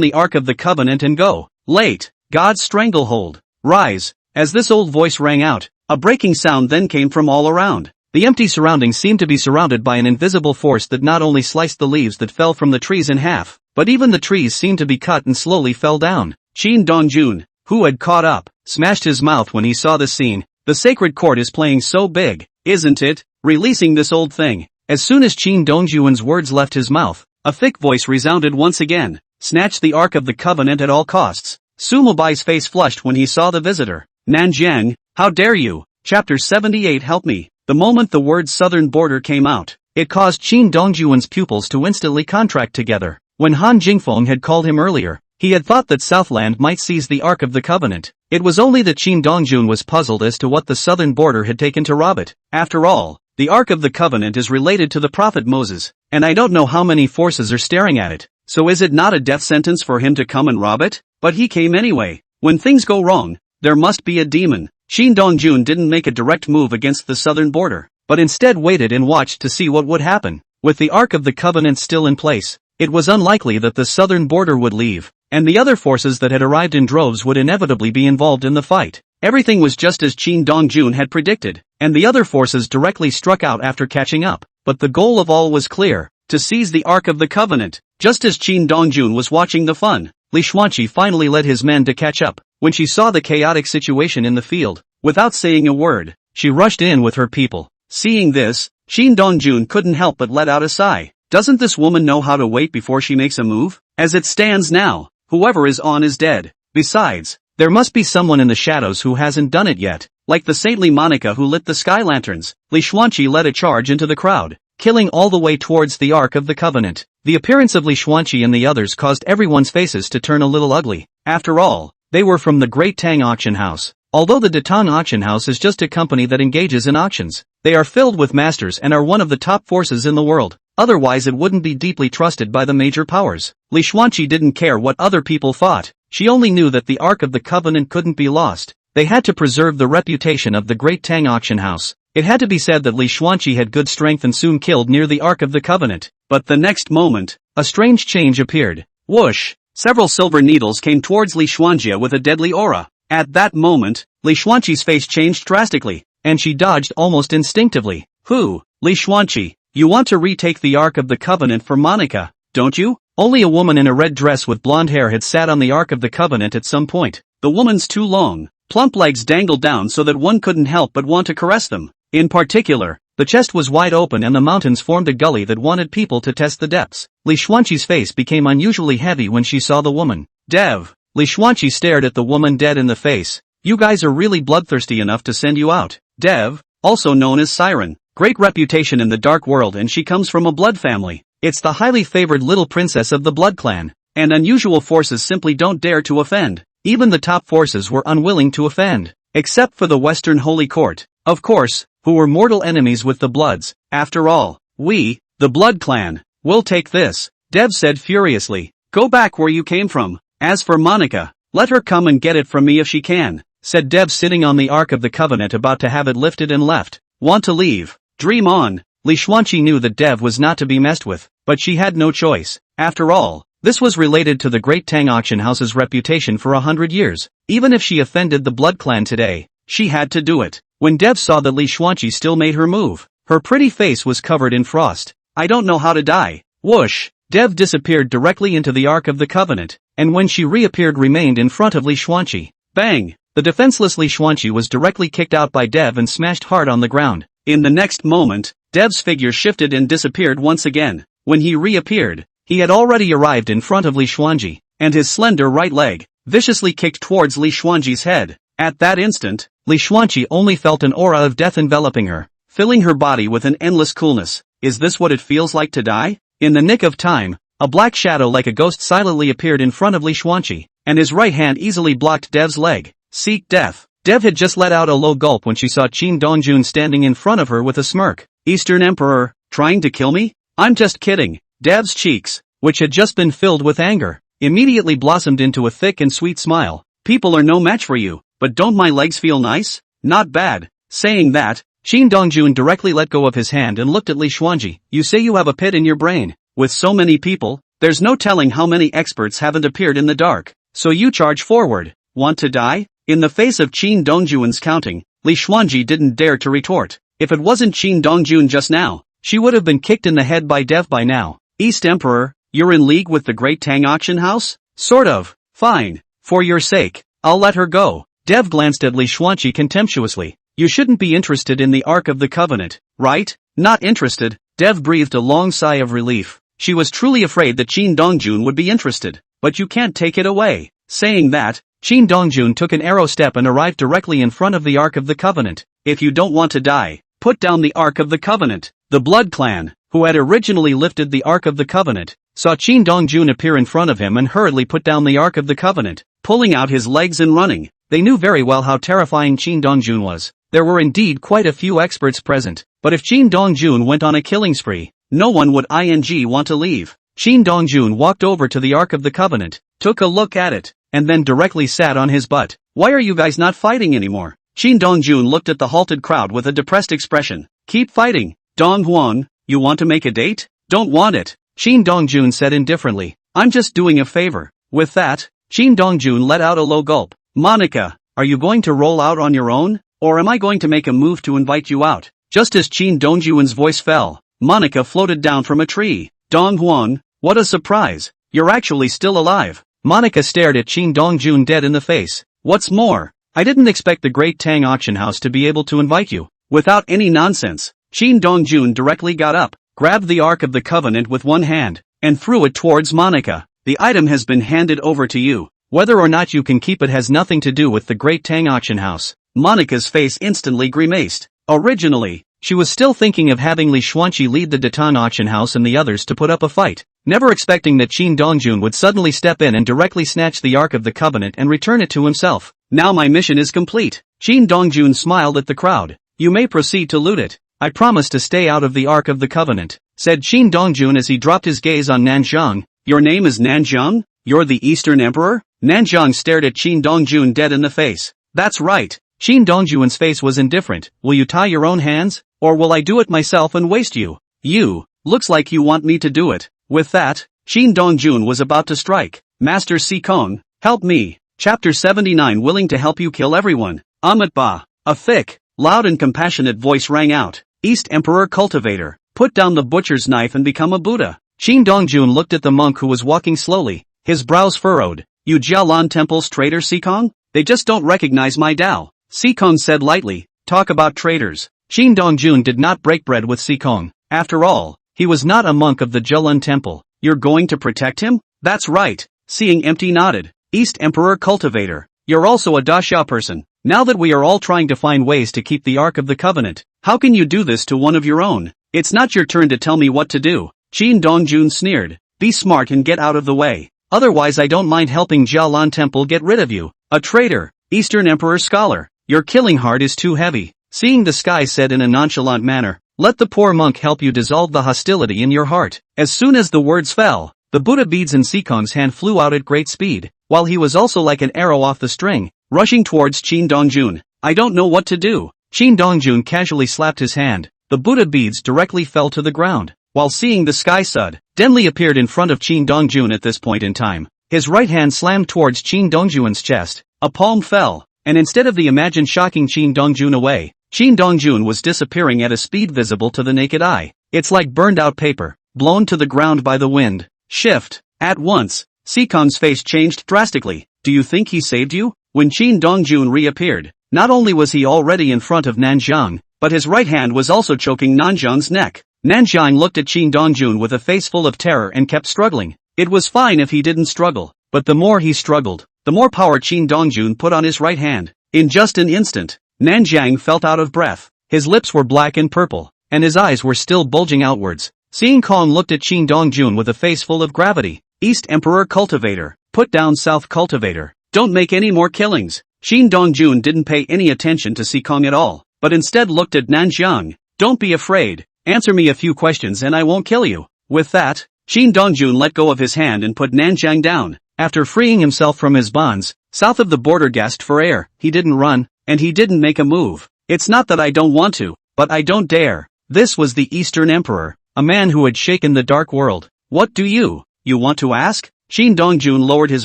the Ark of the Covenant and go. Late. God's stranglehold. Rise. As this old voice rang out, a breaking sound then came from all around. The empty surroundings seemed to be surrounded by an invisible force that not only sliced the leaves that fell from the trees in half, but even the trees seemed to be cut and slowly fell down. Qin Dongjun, who had caught up, smashed his mouth when he saw the scene. The sacred court is playing so big, isn't it? Releasing this old thing. As soon as Qin Dongjun's words left his mouth, a thick voice resounded once again. Snatch the Ark of the Covenant at all costs. Sumubai's face flushed when he saw the visitor. Nanjiang, how dare you? Chapter 78. Help me. The moment the word southern border came out, it caused Qin Dongjun's pupils to instantly contract together. When Han Jingfeng had called him earlier, he had thought that Southland might seize the Ark of the Covenant. It was only that Qin Dongjun was puzzled as to what the southern border had taken to rob it. After all, the Ark of the Covenant is related to the prophet Moses, and I don't know how many forces are staring at it. So is it not a death sentence for him to come and rob it? But he came anyway. When things go wrong, there must be a demon. Qin Dongjun didn't make a direct move against the southern border, but instead waited and watched to see what would happen. With the Ark of the Covenant still in place, it was unlikely that the southern border would leave, and the other forces that had arrived in droves would inevitably be involved in the fight. Everything was just as Qin Dongjun had predicted, and the other forces directly struck out after catching up. But the goal of all was clear, to seize the Ark of the Covenant. Just as Qin Dongjun was watching the fun, Li Xuanqi finally led his men to catch up. When she saw the chaotic situation in the field, without saying a word, she rushed in with her people. Seeing this, Qin Dongjun couldn't help but let out a sigh. Doesn't this woman know how to wait before she makes a move? As it stands now, whoever is on is dead. Besides, there must be someone in the shadows who hasn't done it yet, like the saintly Monica who lit the sky lanterns. Li Xuanqi led a charge into the crowd, killing all the way towards the Ark of the Covenant. The appearance of Li Xuanqi and the others caused everyone's faces to turn a little ugly. After all, they were from the Great Tang Auction House. Although the Datang Auction House is just a company that engages in auctions, they are filled with masters and are one of the top forces in the world. Otherwise it wouldn't be deeply trusted by the major powers. Li Xuanqi didn't care what other people thought. She only knew that the Ark of the Covenant couldn't be lost. They had to preserve the reputation of the Great Tang Auction House. It had to be said that Li Xuanqi had good strength and soon killed near the Ark of the Covenant. But the next moment, a strange change appeared. Whoosh! Several silver needles came towards Li Xuanjia with a deadly aura. At that moment, Li Xuanqi's face changed drastically, and she dodged almost instinctively. Who? Li Xuanqi, you want to retake the Ark of the Covenant for Monica, don't you? Only a woman in a red dress with blonde hair had sat on the Ark of the Covenant at some point. The woman's too long. Plump legs dangled down so that one couldn't help but want to caress them. In particular, the chest was wide open and the mountains formed a gully that wanted people to test the depths. Li Xuanqi's face became unusually heavy when she saw the woman. Dev. Li Xuanqi stared at the woman dead in the face. You guys are really bloodthirsty enough to send you out. Dev, also known as Siren, great reputation in the dark world, and she comes from a blood family. It's the highly favored little princess of the blood clan, and unusual forces simply don't dare to offend. Even the top forces were unwilling to offend, except for the Western Holy Court, of course, who were mortal enemies with the Bloods. After all, we, the Blood Clan, will take this, Dev said furiously. Go back where you came from. As for Monica, let her come and get it from me if she can, said Dev sitting on the Ark of the Covenant about to have it lifted and left. Want to leave? Dream on. Li Xuanqi knew that Dev was not to be messed with, but she had no choice. After all, this was related to the Great Tang Auction House's reputation for 100 years. Even if she offended the Blood Clan today, she had to do it. When Dev saw that Li Xuanqi still made her move, her pretty face was covered in frost. I don't know how to die. Whoosh! Dev disappeared directly into the Ark of the Covenant, and when she reappeared remained in front of Li Xuanqi. Bang! The defenseless Li Xuanqi was directly kicked out by Dev and smashed hard on the ground. In the next moment, Dev's figure shifted and disappeared once again. When he reappeared, he had already arrived in front of Li Xuanqi, and his slender right leg viciously kicked towards Li Xuanqi's head. At that instant, Li Xuanqi only felt an aura of death enveloping her, filling her body with an endless coolness. Is this what it feels like to die? In the nick of time, a black shadow like a ghost silently appeared in front of Li Xuanqi, and his right hand easily blocked Dev's leg. Seek death. Dev had just let out a low gulp when she saw Qin Dongjun standing in front of her with a smirk. Eastern Emperor, trying to kill me? I'm just kidding. Dev's cheeks, which had just been filled with anger, immediately blossomed into a thick and sweet smile. People are no match for you, but don't my legs feel nice? Not bad. Saying that, Qin Dongjun directly let go of his hand and looked at Li Xuanqi. You say you have a pit in your brain. With so many people, there's no telling how many experts haven't appeared in the dark. So you charge forward. Want to die? In the face of Qin Dongjun's counting, Li Xuanqi didn't dare to retort. If it wasn't Qin Dongjun just now, she would have been kicked in the head by Dev by now. East Emperor, you're in league with the Great Tang Auction House? Sort of. Fine. For your sake, I'll let her go. Dev glanced at Li Xuanqi contemptuously. You shouldn't be interested in the Ark of the Covenant, right? Not interested? Dev breathed a long sigh of relief. She was truly afraid that Qin Dongjun would be interested. But you can't take it away. Saying that, Qin Dongjun took an arrow step and arrived directly in front of the Ark of the Covenant. If you don't want to die, put down the Ark of the Covenant. The Blood Clan, who had originally lifted the Ark of the Covenant, saw Qin Dongjun appear in front of him and hurriedly put down the Ark of the Covenant, pulling out his legs and running. They knew very well how terrifying Qin Dongjun was. There were indeed quite a few experts present, but if Qin Dongjun went on a killing spree, no one would want to leave. Qin Dongjun walked over to the Ark of the Covenant, took a look at it, and then directly sat on his butt. Why are you guys not fighting anymore? Qin Dongjun looked at the halted crowd with a depressed expression. Keep fighting. Dong Huang, you want to make a date? Don't want it. Qin Dongjun said indifferently. I'm just doing a favor. With that, Qin Dongjun let out a low gulp. Monica, are you going to roll out on your own? Or am I going to make a move to invite you out? Just as Qin Dongjun's voice fell, Monica floated down from a tree. Dong Huang, what a surprise. You're actually still alive. Monica stared at Qin Dongjun dead in the face. What's more, I didn't expect the Great Tang Auction House to be able to invite you. Without any nonsense, Qin Dongjun directly got up, grabbed the Ark of the Covenant with one hand, and threw it towards Monica. The item has been handed over to you. Whether or not you can keep it has nothing to do with the Great Tang Auction House. Monica's face instantly grimaced. Originally, she was still thinking of having Li Xuanqi lead the Datan Auction House and the others to put up a fight, never expecting that Qin Dongjun would suddenly step in and directly snatch the Ark of the Covenant and return it to himself. Now my mission is complete. Qin Dongjun smiled at the crowd. You may proceed to loot it. I promise to stay out of the Ark of the Covenant, said Qin Dongjun as he dropped his gaze on Nanzhang. Your name is Nanzhang? You're the Eastern Emperor? Nanzhang stared at Qin Dongjun dead in the face. That's right. Qin Dongjun's face was indifferent. Will you tie your own hands? Or will I do it myself and waste you? You, looks like you want me to do it. With that, Qin Dongjun was about to strike. Master Sikong, help me. Chapter 79 Willing to help you kill everyone. Amat Ba. A thick, loud and compassionate voice rang out. East Emperor Cultivator, put down the butcher's knife and become a Buddha. Qin Dongjun looked at the monk who was walking slowly, his brows furrowed. You Jialan Temple's traitor Sikong? they just don't recognize my Dao. Sikong said lightly, talk about traitors. Qin Dongjun did not break bread with Sikong. After all, he was not a monk of the Jilun temple. You're going to protect him? That's right. Seeing Empty nodded. East Emperor Cultivator. You're also a Dasha person. Now that we are all trying to find ways to keep the Ark of the Covenant, how can you do this to one of your own? It's not your turn to tell me what to do. Qin Dongjun sneered. Be smart and get out of the way. Otherwise I don't mind helping Jialan Temple get rid of you. A traitor. Eastern Emperor Scholar. Your killing heart is too heavy. Seeing the Sky said in a nonchalant manner, let the poor monk help you dissolve the hostility in your heart. As soon as the words fell, the Buddha beads in Sikong's hand flew out at great speed, while he was also like an arrow off the string, rushing towards Qin Dongjun. I don't know what to do. Qin Dongjun casually slapped his hand. The Buddha beads directly fell to the ground. While Seeing the Sky suddenly appeared in front of Qin Dongjun at this point in time. His right hand slammed towards Qin Dongjun's chest. A palm fell, and instead of the imagined shocking Qin Dongjun away, Qin Dongjun was disappearing at a speed visible to the naked eye. It's like burned out paper, blown to the ground by the wind. Shift. At once, Sikong's face changed drastically. Do you think he saved you? When Qin Dongjun reappeared, not only was he already in front of Nanjiang, but his right hand was also choking Nanjiang's neck. Nanjiang looked at Qin Dongjun with a face full of terror and kept struggling. It was fine if he didn't struggle, but the more he struggled, the more power Qin Dongjun put on his right hand. In just an instant, Nanjiang felt out of breath. His lips were black and purple, and his eyes were still bulging outwards. Seeing Kong looked at Qin Dongjun with a face full of gravity. East Emperor Cultivator. Put down South Cultivator. Don't make any more killings. Qin Dongjun didn't pay any attention to Sikong at all, but instead looked at Nanjiang. Don't be afraid. Answer me a few questions and I won't kill you. With that, Qin Dongjun let go of his hand and put Nanjiang down. After freeing himself from his bonds, south of the border gasped for air. He didn't run, and he didn't make a move. It's not that I don't want to, but I don't dare. This was the Eastern Emperor, a man who had shaken the dark world. What do you want to ask? Qin Dongjun lowered his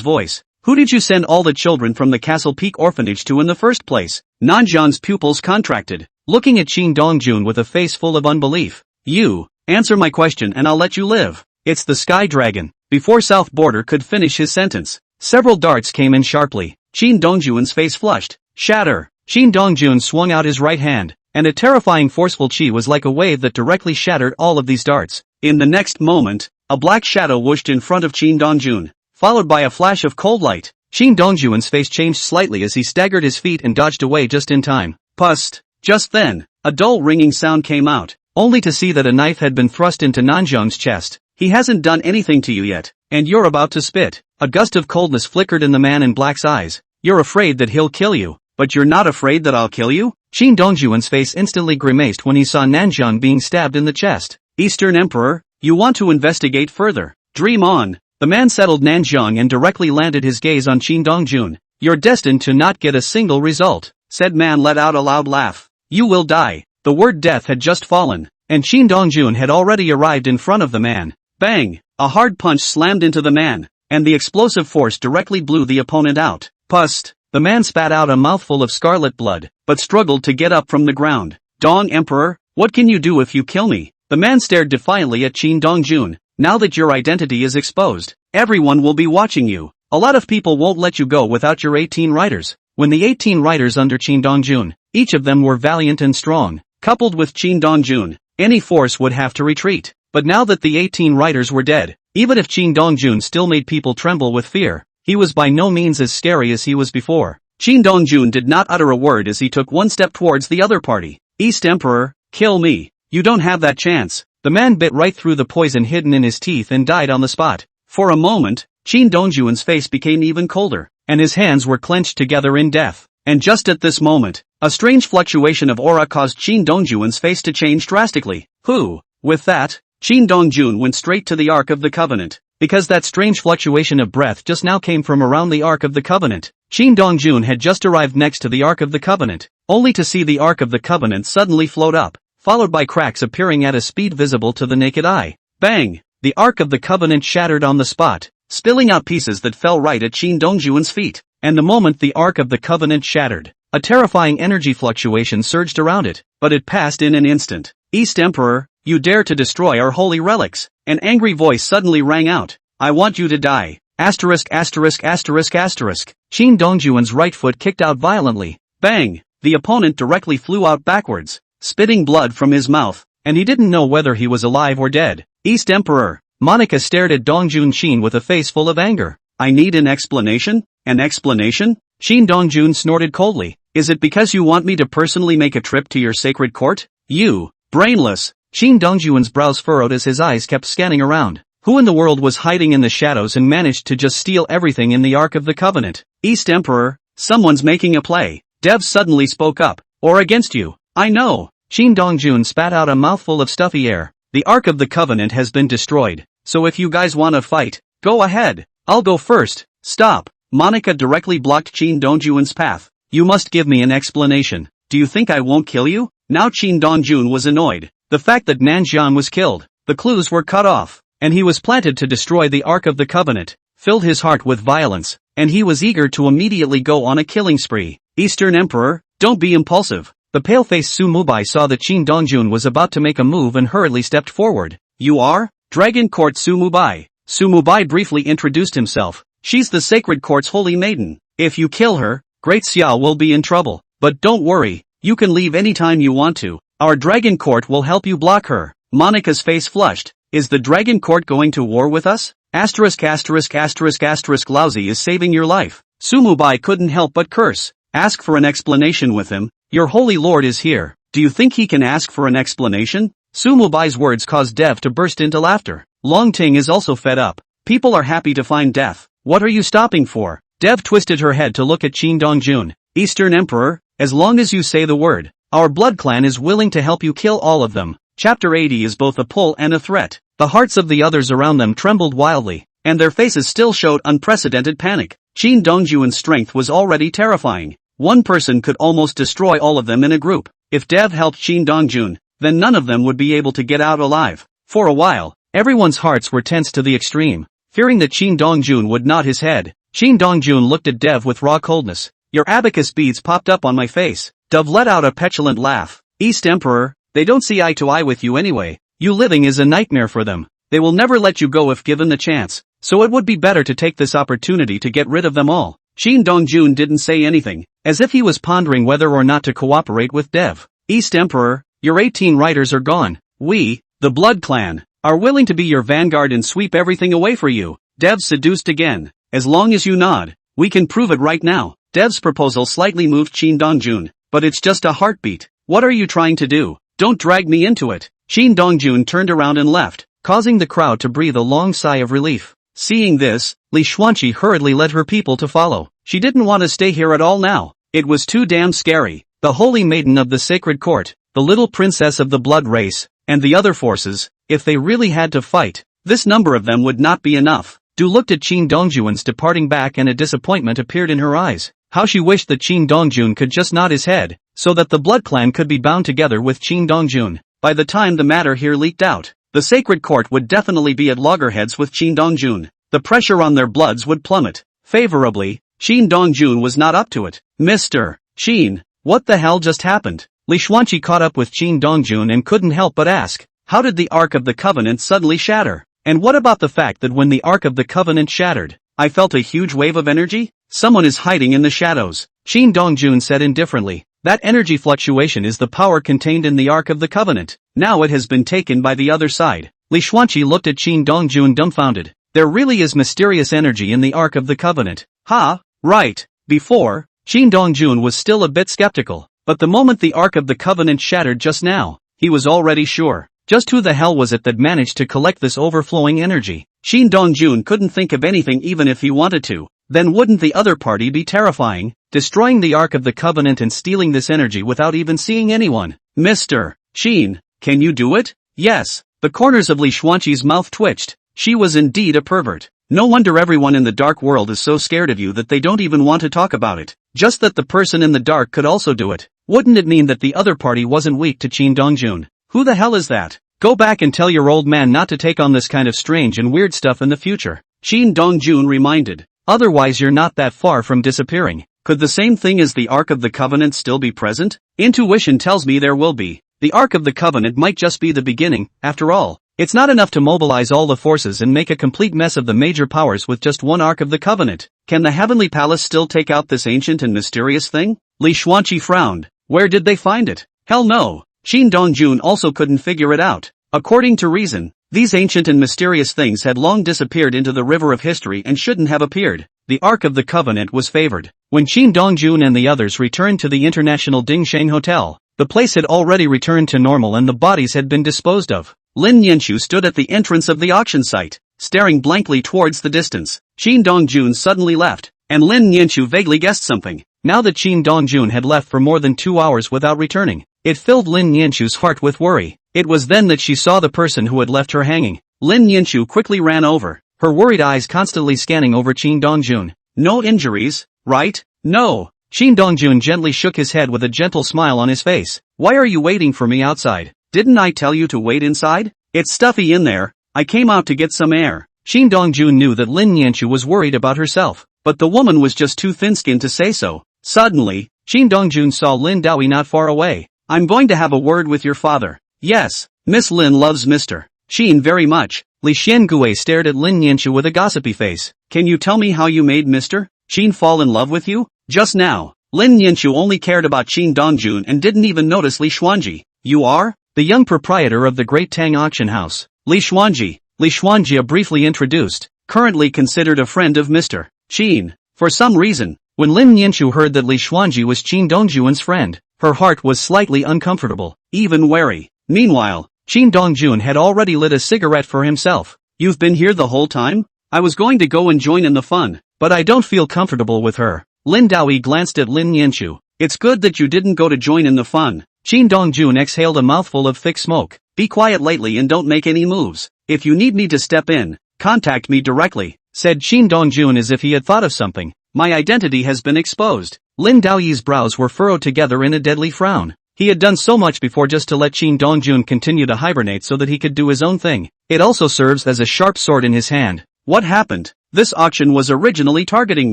voice. Who did you send all the children from the Castle Peak orphanage to in the first place? Nanjiang's pupils contracted, looking at Qin Dongjun with a face full of unbelief. You, answer my question and I'll let you live. It's the Sky Dragon. Before South Border could finish his sentence, several darts came in sharply. Qin Dongjun's face flushed. Shatter. Qin Dongjun swung out his right hand, and a terrifying forceful chi was like a wave that directly shattered all of these darts. In the next moment, a black shadow whooshed in front of Qin Dongjun, followed by a flash of cold light. Qin Dongjun's face changed slightly as he staggered his feet and dodged away just in time. Pust. Just then, a dull ringing sound came out, only to see that a knife had been thrust into Nanjiang's chest. He hasn't done anything to you yet, and you're about to spit. A gust of coldness flickered in the man in black's eyes. You're afraid that he'll kill you, but you're not afraid that I'll kill you? Qin Dongjun's face instantly grimaced when he saw Nanjiang being stabbed in the chest. Eastern Emperor, you want to investigate further? Dream on. The man settled Nanjiang and directly landed his gaze on Qin Dongjun. You're destined to not get a single result. Said man let out a loud laugh. You will die. The word death had just fallen, and Qin Dongjun had already arrived in front of the man. Bang! A hard punch slammed into the man, and the explosive force directly blew the opponent out. Pust! The man spat out a mouthful of scarlet blood, but struggled to get up from the ground. Dong Emperor, what can you do if you kill me? The man stared defiantly at Qin Dongjun. Now that your identity is exposed, everyone will be watching you. A lot of people won't let you go without your 18 riders. When the 18 riders under Qin Dongjun, each of them were valiant and strong, coupled with Qin Dongjun, any force would have to retreat. But now that the 18 riders were dead, even if Qin Dongjun still made people tremble with fear, he was by no means as scary as he was before. Qin Dongjun did not utter a word as he took one step towards the other party. East Emperor, kill me. You don't have that chance. The man bit right through the poison hidden in his teeth and died on the spot. For a moment, Qin Dongjun's face became even colder, and his hands were clenched together in death. And just at this moment, a strange fluctuation of aura caused Qin Dongjun's face to change drastically. Who? With that, Qin Dongjun went straight to the Ark of the Covenant, because that strange fluctuation of breath just now came from around the Ark of the Covenant. Qin Dongjun had just arrived next to the Ark of the Covenant, only to see the Ark of the Covenant suddenly float up, followed by cracks appearing at a speed visible to the naked eye. Bang! The Ark of the Covenant shattered on the spot, spilling out pieces that fell right at Qin Dongjun's feet, and the moment the Ark of the Covenant shattered, a terrifying energy fluctuation surged around it, but it passed in an instant. East Emperor, you dare to destroy our holy relics? An angry voice suddenly rang out. I want you to die. Asterisk asterisk asterisk asterisk. Shin Dongjuan's right foot kicked out violently. Bang! The opponent directly flew out backwards, spitting blood from his mouth, and he didn't know whether he was alive or dead. East Emperor. Monica stared at Dongjun Shin with a face full of anger. I need an explanation? An explanation? Shin Dongjun snorted coldly. Is it because you want me to personally make a trip to your sacred court? You, brainless. Shin Dongjuan's brows furrowed as his eyes kept scanning around. Who in the world was hiding in the shadows and managed to just steal everything in the Ark of the Covenant? East Emperor, someone's making a play. Dev suddenly spoke up. Or against you. I know. Shin Dongjun spat out a mouthful of stuffy air. The Ark of the Covenant has been destroyed, so if you guys wanna fight, go ahead. I'll go first. Stop. Monica directly blocked Shin Dongjuan's path. You must give me an explanation. Do you think I won't kill you? Now Shin Dongjun was annoyed. The fact that Nanjian was killed, the clues were cut off, and he was planted to destroy the Ark of the Covenant, filled his heart with violence, and he was eager to immediately go on a killing spree. Eastern Emperor, don't be impulsive. The pale-faced Su Mubai saw that Shin Dongjun was about to make a move and hurriedly stepped forward. You are? Dragon Court Su Mubai. Su Mubai briefly introduced himself. She's the Sacred Court's holy maiden. If you kill her, Great Xiao will be in trouble. But don't worry, you can leave anytime you want to. Our Dragon Court will help you block her. Monica's face flushed. Is the Dragon Court going to war with us? Asterisk asterisk asterisk asterisk lousy is saving your life. Su Mubai couldn't help but curse. Ask for an explanation with him. Your holy lord is here. Do you think he can ask for an explanation? Su Mubai's words caused Dev to burst into laughter. Long Ting is also fed up. People are happy to find death. What are you stopping for? Dev twisted her head to look at Shin Dongjun. Eastern Emperor, as long as you say the word, our blood clan is willing to help you kill all of them. Chapter 80 is both a pull and a threat. The hearts of the others around them trembled wildly, and their faces still showed unprecedented panic. Shin Dongjuan's strength was already terrifying. One person could almost destroy all of them in a group. If Dev helped Shin Dongjun, then none of them would be able to get out alive. For a while, everyone's hearts were tense to the extreme, fearing that Shin Dongjun would nod his head. Shin Dongjun looked at Dev with raw coldness. Your abacus beads popped up on my face. Dev let out a petulant laugh. East Emperor, they don't see eye to eye with you anyway. You living is a nightmare for them. They will never let you go if given the chance, so it would be better to take this opportunity to get rid of them all. Shin Dongjun didn't say anything, as if he was pondering whether or not to cooperate with Dev. East Emperor, your 18 riders are gone. We, the Blood Clan, are willing to be your vanguard and sweep everything away for you. Dev seduced again. As long as you nod, we can prove it right now. Dev's proposal slightly moved Shin Dongjun, but it's just a heartbeat. What are you trying to do? Don't drag me into it. Shin Dongjun turned around and left, causing the crowd to breathe a long sigh of relief. Seeing this, Li Xuanqi hurriedly led her people to follow. She didn't want to stay here at all now. It was too damn scary. The holy maiden of the sacred court, the little princess of the blood race, and the other forces, if they really had to fight, this number of them would not be enough. Du looked at Shin Dongjuan's departing back and a disappointment appeared in her eyes. How she wished that Shin Dongjun could just nod his head, so that the blood clan could be bound together with Shin Dongjun. By the time the matter here leaked out, the sacred court would definitely be at loggerheads with Shin Dongjun. The pressure on their bloods would plummet. Favorably, Shin Dongjun was not up to it. Mr. Shin, what the hell just happened? Li Xuanqi caught up with Shin Dongjun and couldn't help but ask, how did the Ark of the Covenant suddenly shatter? And what about the fact that when the Ark of the Covenant shattered, I felt a huge wave of energy? Someone is hiding in the shadows. Shin Dongjun said indifferently. That energy fluctuation is the power contained in the Ark of the Covenant. Now it has been taken by the other side. Li Xuanqi looked at Shin Dongjun dumbfounded. There really is mysterious energy in the Ark of the Covenant. Ha, right. Before, Shin Dongjun was still a bit skeptical, but the moment the Ark of the Covenant shattered just now, he was already sure. Just who the hell was it that managed to collect this overflowing energy? Shin Dongjun couldn't think of anything even if he wanted to. Then wouldn't the other party be terrifying, destroying the Ark of the Covenant and stealing this energy without even seeing anyone? Mr. Shin, can you do it? Yes. The corners of Li Xuanqi's mouth twitched. She was indeed a pervert. No wonder everyone in the dark world is so scared of you that they don't even want to talk about it. Just that the person in the dark could also do it. Wouldn't it mean that the other party wasn't weak to Shin Dongjun? Who the hell is that? Go back and tell your old man not to take on this kind of strange and weird stuff in the future. Shin Dongjun reminded. Otherwise you're not that far from disappearing. Could the same thing as the Ark of the Covenant still be present? Intuition tells me there will be. The Ark of the Covenant might just be the beginning, after all. It's not enough to mobilize all the forces and make a complete mess of the major powers with just one Ark of the Covenant. Can the Heavenly Palace still take out this ancient and mysterious thing? Li Xuanqi frowned. Where did they find it? Hell no. Qin Dongjun also couldn't figure it out. According to reason, these ancient and mysterious things had long disappeared into the river of history and shouldn't have appeared. The Ark of the Covenant was favored. When Qin Dongjun and the others returned to the International Dingsheng Hotel, the place had already returned to normal and the bodies had been disposed of. Lin Yanqiu stood at the entrance of the auction site, staring blankly towards the distance. Qin Dongjun suddenly left, and Lin Yanqiu vaguely guessed something. Now that Qin Dongjun had left for more than 2 hours without returning, it filled Lin Yanqiu's heart with worry. It was then that she saw the person who had left her hanging. Lin Yanqiu quickly ran over, her worried eyes constantly scanning over Qin Dongjun. No injuries, right? No. Qin Dongjun gently shook his head with a gentle smile on his face. Why are you waiting for me outside? Didn't I tell you to wait inside? It's stuffy in there. I came out to get some air. Qin Dongjun knew that Lin Yanqiu was worried about herself, but the woman was just too thin-skinned to say so. Suddenly, Qin Dongjun saw Lin Daoyi not far away. I'm going to have a word with your father. Yes, Miss Lin loves Mr. Qin very much. Li Xiangui stared at Lin Yanqiu with a gossipy face. Can you tell me how you made Mr. Qin fall in love with you? Just now, Lin Yanqiu only cared about Qin Dongjun and didn't even notice Li Xuanji. You are? The young proprietor of the Great Tang Auction House. Li Xuanji. Li Xuanjia briefly introduced, currently considered a friend of Mr. Qin. For some reason, when Lin Yanqiu heard that Li Xuanji was Qin Dongjun's friend, her heart was slightly uncomfortable, even wary. Meanwhile, Qin Dongjun had already lit a cigarette for himself. You've been here the whole time? I was going to go and join in the fun, but I don't feel comfortable with her. Lin Daoyi glanced at Lin Yanqiu. It's good that you didn't go to join in the fun. Qin Dongjun exhaled a mouthful of thick smoke. Be quiet lately and don't make any moves. If you need me to step in, contact me directly, said Qin Dongjun as if he had thought of something. My identity has been exposed. Lin Daoyi's brows were furrowed together in a deadly frown. He had done so much before just to let Qin Dongjun continue to hibernate so that he could do his own thing. It also serves as a sharp sword in his hand. What happened? This auction was originally targeting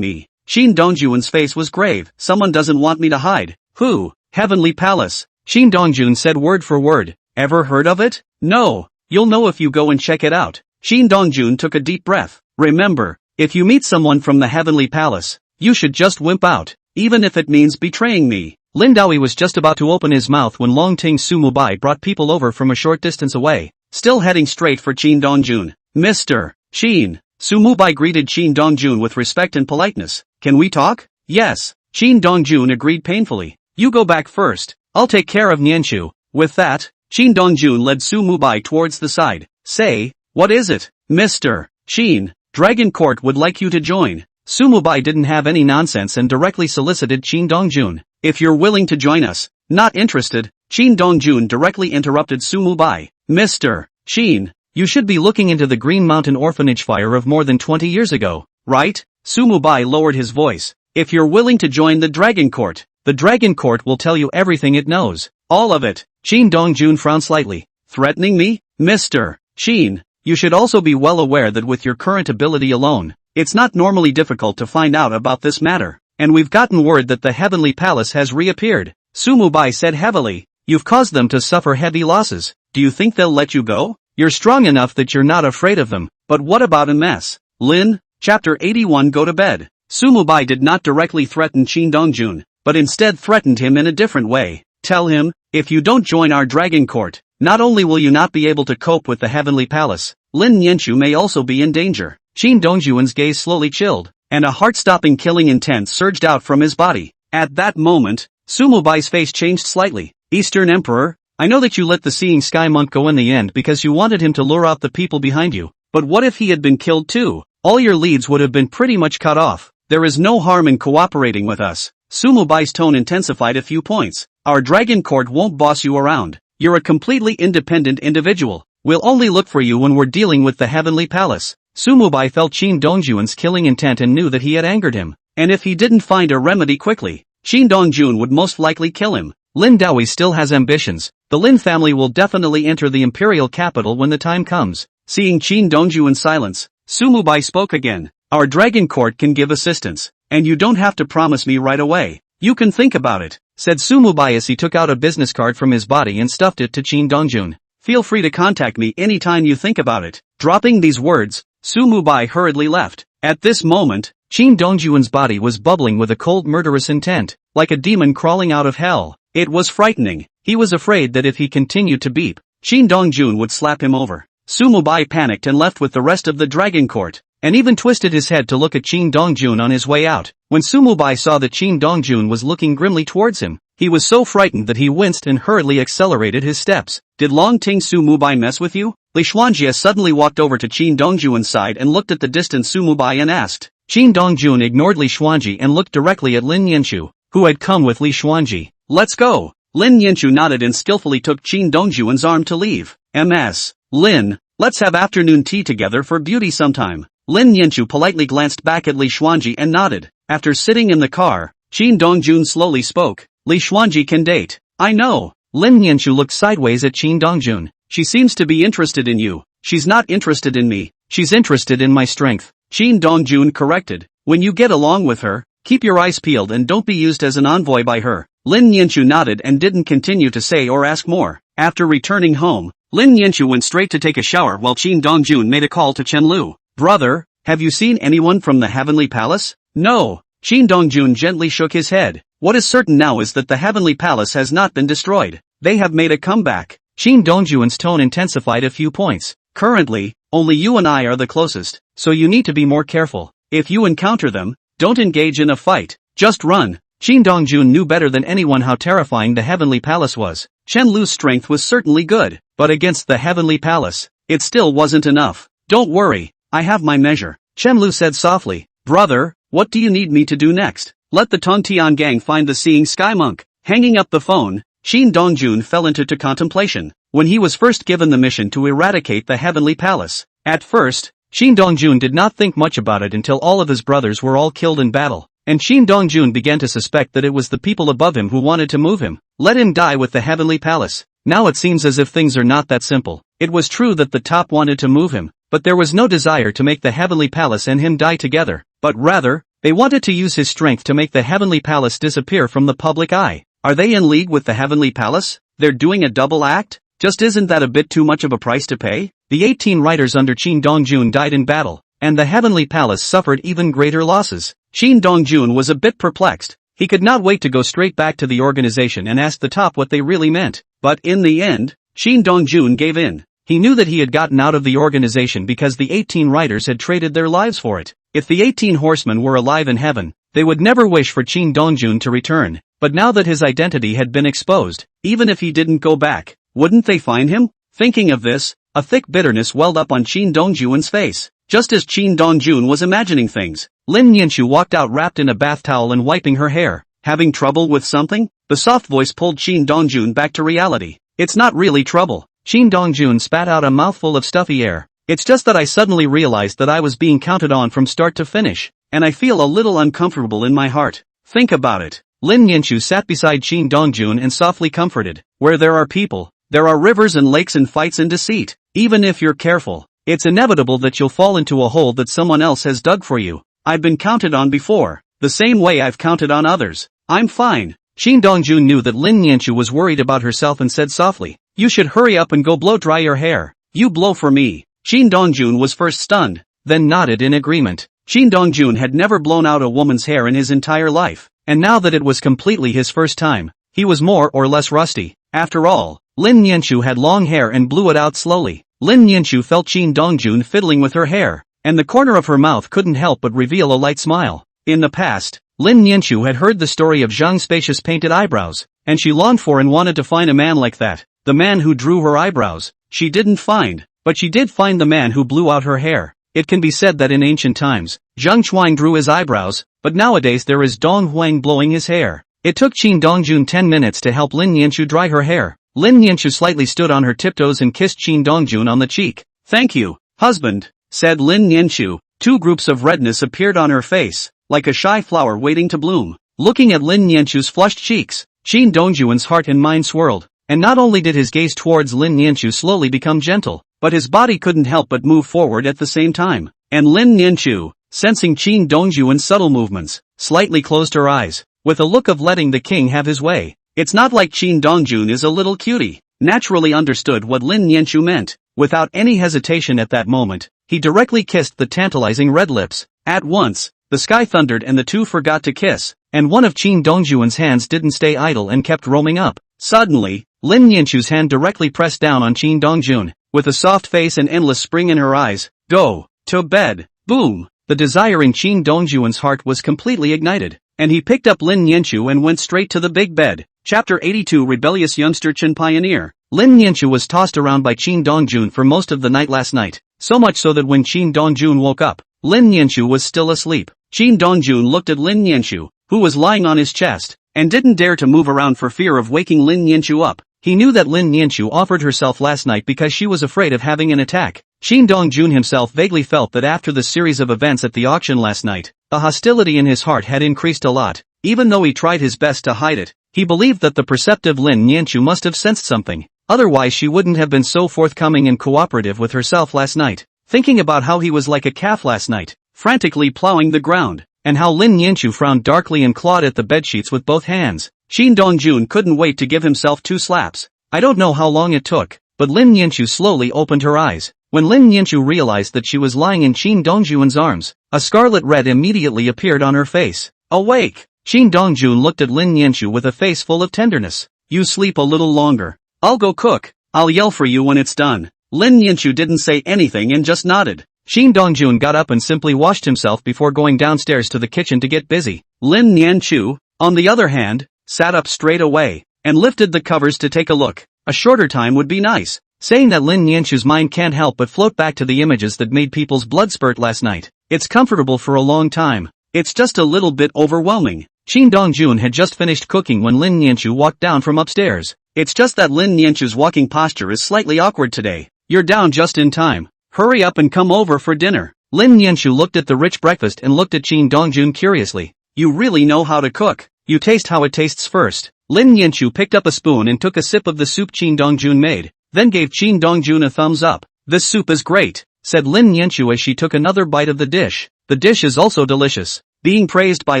me. Qin Dongjun's face was grave. Someone doesn't want me to hide. Who? Heavenly Palace. Qin Dongjun said word for word. Ever heard of it? No. You'll know if you go and check it out. Qin Dongjun took a deep breath. Remember, if you meet someone from the Heavenly Palace, you should just wimp out, even if it means betraying me. Lin Daoyi was just about to open his mouth when Longting Sumubai brought people over from a short distance away, still heading straight for Qin Dongjun. Mr. Qin. Sumubai greeted Qin Dongjun with respect and politeness. Can we talk? Yes. Qin Dongjun agreed painfully. You go back first. I'll take care of Nianqiu. With that, Qin Dongjun led Sumubai towards the side. Say, what is it? Mr. Qin, Dragon Court would like you to join. Sumubai didn't have any nonsense and directly solicited Qin Dongjun. If you're willing to join us. Not interested. Qin Dongjun directly interrupted Sumubai. Mr. Qin, you should be looking into the Green Mountain orphanage fire of more than 20 years ago, right? Sumubai lowered his voice. If you're willing to join the Dragon Court, the Dragon Court will tell you everything it knows. All of it. Qin Dongjun frowned slightly. Threatening me? Mr. Qin, you should also be well aware that with your current ability alone, it's not normally difficult to find out about this matter. And we've gotten word that the Heavenly Palace has reappeared. Sumubai said heavily. You've caused them to suffer heavy losses. Do you think they'll let you go? You're strong enough that you're not afraid of them. But what about a mess? Lin, Chapter 81 Go to bed. Sumubai did not directly threaten Qin Dongjun, but instead threatened him in a different way. Tell him, if you don't join our Dragon Court, not only will you not be able to cope with the Heavenly Palace, Lin Yanqiu may also be in danger. Qin Dongjun's gaze slowly chilled, and a heart-stopping killing intent surged out from his body. At that moment, Sumubai's face changed slightly. Eastern Emperor, I know that you let the Seeing Sky Monk go in the end because you wanted him to lure out the people behind you, but what if he had been killed too? All your leads would have been pretty much cut off. There is no harm in cooperating with us. Sumubai's tone intensified a few points. Our Dragon Court won't boss you around. You're a completely independent individual. We'll only look for you when we're dealing with the Heavenly Palace. Sumubai felt Qin Dongjun's killing intent and knew that he had angered him. And if he didn't find a remedy quickly, Qin Dongjun would most likely kill him. Lin Daoyi still has ambitions. The Lin family will definitely enter the imperial capital when the time comes. Seeing Qin Dongjun's silence, Sumubai spoke again. Our Dragon Court can give assistance, and you don't have to promise me right away. You can think about it, said Sumubai as he took out a business card from his body and stuffed it to Qin Dongjun. Feel free to contact me anytime you think about it. Dropping these words, Su Mubai hurriedly left. At this moment, Qin Dongjuan's body was bubbling with a cold murderous intent, like a demon crawling out of hell. It was frightening. He was afraid that if he continued to beep, Qin Dongjun would slap him over. Su Mubai panicked and left with the rest of the dragon court, and even twisted his head to look at Qin Dongjun on his way out. When Su Mubai saw that Qin Dongjun was looking grimly towards him, he was so frightened that he winced and hurriedly accelerated his steps. Did Long Ting Su Mubai mess with you? Li Xuanjie suddenly walked over to Qin Dongjuan's side and looked at the distant Su Mubai and asked. Qin Dongjun ignored Li Xuanjie and looked directly at Lin Yanchu, who had come with Li Xuanjie. Let's go. Lin Yanchu nodded and skillfully took Qin Dongjuan's arm to leave. Ms. Lin, let's have afternoon tea together for beauty sometime. Lin Yanchu politely glanced back at Li Xuanjie and nodded. After sitting in the car, Qin Dongjun slowly spoke. Li Xuanjie can date. I know. Lin Yanchu looked sideways at Qin Dongjun. She seems to be interested in you. She's not interested in me. She's interested in my strength. Qin Dongjun corrected. When you get along with her, keep your eyes peeled and don't be used as an envoy by her. Lin Yanchu nodded and didn't continue to say or ask more. After returning home, Lin Yanchu went straight to take a shower while Qin Dongjun made a call to Chen Lu. Brother, have you seen anyone from the Heavenly Palace? No. Qin Dongjun gently shook his head. What is certain now is that the Heavenly Palace has not been destroyed. They have made a comeback. Qin Dongjuan's tone intensified a few points. Currently, only you and I are the closest, so you need to be more careful. If you encounter them, don't engage in a fight. Just run. Qin Dongjun knew better than anyone how terrifying the Heavenly Palace was. Chen Lu's strength was certainly good, but against the Heavenly Palace, it still wasn't enough. Don't worry, I have my measure. Chen Lu said softly. Brother, what do you need me to do next? Let the Tongtian gang find the Seeing Sky Monk. Hanging up the phone, Qin Dongjun fell into contemplation. When he was first given the mission to eradicate the Heavenly Palace, at first, Qin Dongjun did not think much about it until all of his brothers were all killed in battle. And Qin Dongjun began to suspect that it was the people above him who wanted to move him. Let him die with the Heavenly Palace. Now it seems as if things are not that simple. It was true that the top wanted to move him, but there was no desire to make the Heavenly Palace and him die together, but rather, they wanted to use his strength to make the Heavenly Palace disappear from the public eye. Are they in league with the Heavenly Palace? They're doing a double act? Just isn't that a bit too much of a price to pay? The 18 riders under Qin Dongjun died in battle, and the Heavenly Palace suffered even greater losses. Qin Dongjun was a bit perplexed. He could not wait to go straight back to the organization and ask the top what they really meant. But in the end, Qin Dongjun gave in. He knew that he had gotten out of the organization because the 18 riders had traded their lives for it. If the 18 horsemen were alive in heaven, they would never wish for Qin Dongjun to return. But now that his identity had been exposed, even if he didn't go back, wouldn't they find him? Thinking of this, a thick bitterness welled up on Qin Dongjun's face. Just as Qin Dongjun was imagining things, Lin Yanchu walked out wrapped in a bath towel and wiping her hair. Having trouble with something? The soft voice pulled Qin Dongjun back to reality. It's not really trouble. Qin Dongjun spat out a mouthful of stuffy air. It's just that I suddenly realized that I was being counted on from start to finish, and I feel a little uncomfortable in my heart. Think about it. Lin Yanchu sat beside Qin Dongjun and softly comforted. Where there are people, there are rivers and lakes and fights and deceit. Even if you're careful, it's inevitable that you'll fall into a hole that someone else has dug for you. I've been counted on before, the same way I've counted on others. I'm fine. Qin Dongjun knew that Lin Yanchu was worried about herself and said softly, you should hurry up and go blow dry your hair. You blow for me. Qin Dongjun was first stunned, then nodded in agreement. Qin Dongjun had never blown out a woman's hair in his entire life, and now that it was completely his first time, he was more or less rusty. After all, Lin Yanchu had long hair and blew it out slowly. Lin Yanchu felt Qin Dongjun fiddling with her hair, and the corner of her mouth couldn't help but reveal a light smile. In the past, Lin Yanchu had heard the story of Zhang's spacious painted eyebrows, and she longed for and wanted to find a man like that. The man who drew her eyebrows, she didn't find, but she did find the man who blew out her hair. It can be said that in ancient times, Zhang Chuang drew his eyebrows, but nowadays there is Dong Huang blowing his hair. It took Qin Dongjun 10 minutes to help Lin Yanchu dry her hair. Lin Yanchu slightly stood on her tiptoes and kissed Qin Dongjun on the cheek. Thank you, husband, said Lin Yanchu. Two groups of redness appeared on her face, like a shy flower waiting to bloom. Looking at Lin Yanchu's flushed cheeks, Qin Dongjun's heart and mind swirled, and not only did his gaze towards Lin Yanchu slowly become gentle, but his body couldn't help but move forward at the same time. And Lin Yanchu, sensing Qin Dongjun's subtle movements, slightly closed her eyes, with a look of letting the king have his way. It's not like Qin Dongjun is a little cutie. naturally understood what Lin Nianchu meant. Without any hesitation at that moment, he directly kissed the tantalizing red lips. At once, the sky thundered and the two forgot to kiss, and one of Qin Dongjuan's hands didn't stay idle and kept roaming up. Suddenly, Lin Nianchu's hand directly pressed down on Qin Dongjun, with a soft face and endless spring in her eyes. Go to bed. Boom! The desire in Qin Dongjuan's heart was completely ignited, and he picked up Lin Nianchu and went straight to the big bed. Chapter 82 Rebellious Youngster Chen Pioneer. Lin Nianchu was tossed around by Qin Dongjun for most of the night last night, so much so that when Qin Dongjun woke up, Lin Nianchu was still asleep. Qin Dongjun looked at Lin Nianchu, who was lying on his chest, and didn't dare to move around for fear of waking Lin Nianchu up. He knew that Lin Nianchu offered herself last night because she was afraid of having an attack. Qin Dongjun himself vaguely felt that after the series of events at the auction last night, the hostility in his heart had increased a lot. Even though he tried his best to hide it, he believed that the perceptive Lin Nianchu must have sensed something. Otherwise she wouldn't have been so forthcoming and cooperative with herself last night. Thinking about how he was like a calf last night, frantically plowing the ground, and how Lin Nianchu frowned darkly and clawed at the bedsheets with both hands, Qin Dongjun couldn't wait to give himself 2 slaps. I don't know how long it took, but Lin Nianchu slowly opened her eyes. When Lin Nianchu realized that she was lying in Qin Dongjun's arms, a scarlet red immediately appeared on her face. Awake! Qin Dongjun looked at Lin Nianchu with a face full of tenderness. You sleep a little longer. I'll go cook. I'll yell for you when it's done. Lin Nianchu didn't say anything and just nodded. Qin Dongjun got up and simply washed himself before going downstairs to the kitchen to get busy. Lin Nianchu, on the other hand, sat up straight away, and lifted the covers to take a look. A shorter time would be nice. Saying that Lin Nianchu's mind can't help but float back to the images that made people's blood spurt last night. It's comfortable for a long time. It's just a little bit overwhelming. Qin Dongjun had just finished cooking when Lin Nianchu walked down from upstairs. It's just that Lin Nianchu's walking posture is slightly awkward today. You're down just in time. Hurry up and come over for dinner. Lin Nianchu looked at the rich breakfast and looked at Qin Dongjun curiously. You really know how to cook. You taste how it tastes first. Lin Nianchu picked up a spoon and took a sip of the soup Qin Dongjun made, then gave Qin Dongjun a thumbs up. This soup is great, said Lin Nianchu as she took another bite of the dish. The dish is also delicious. Being praised by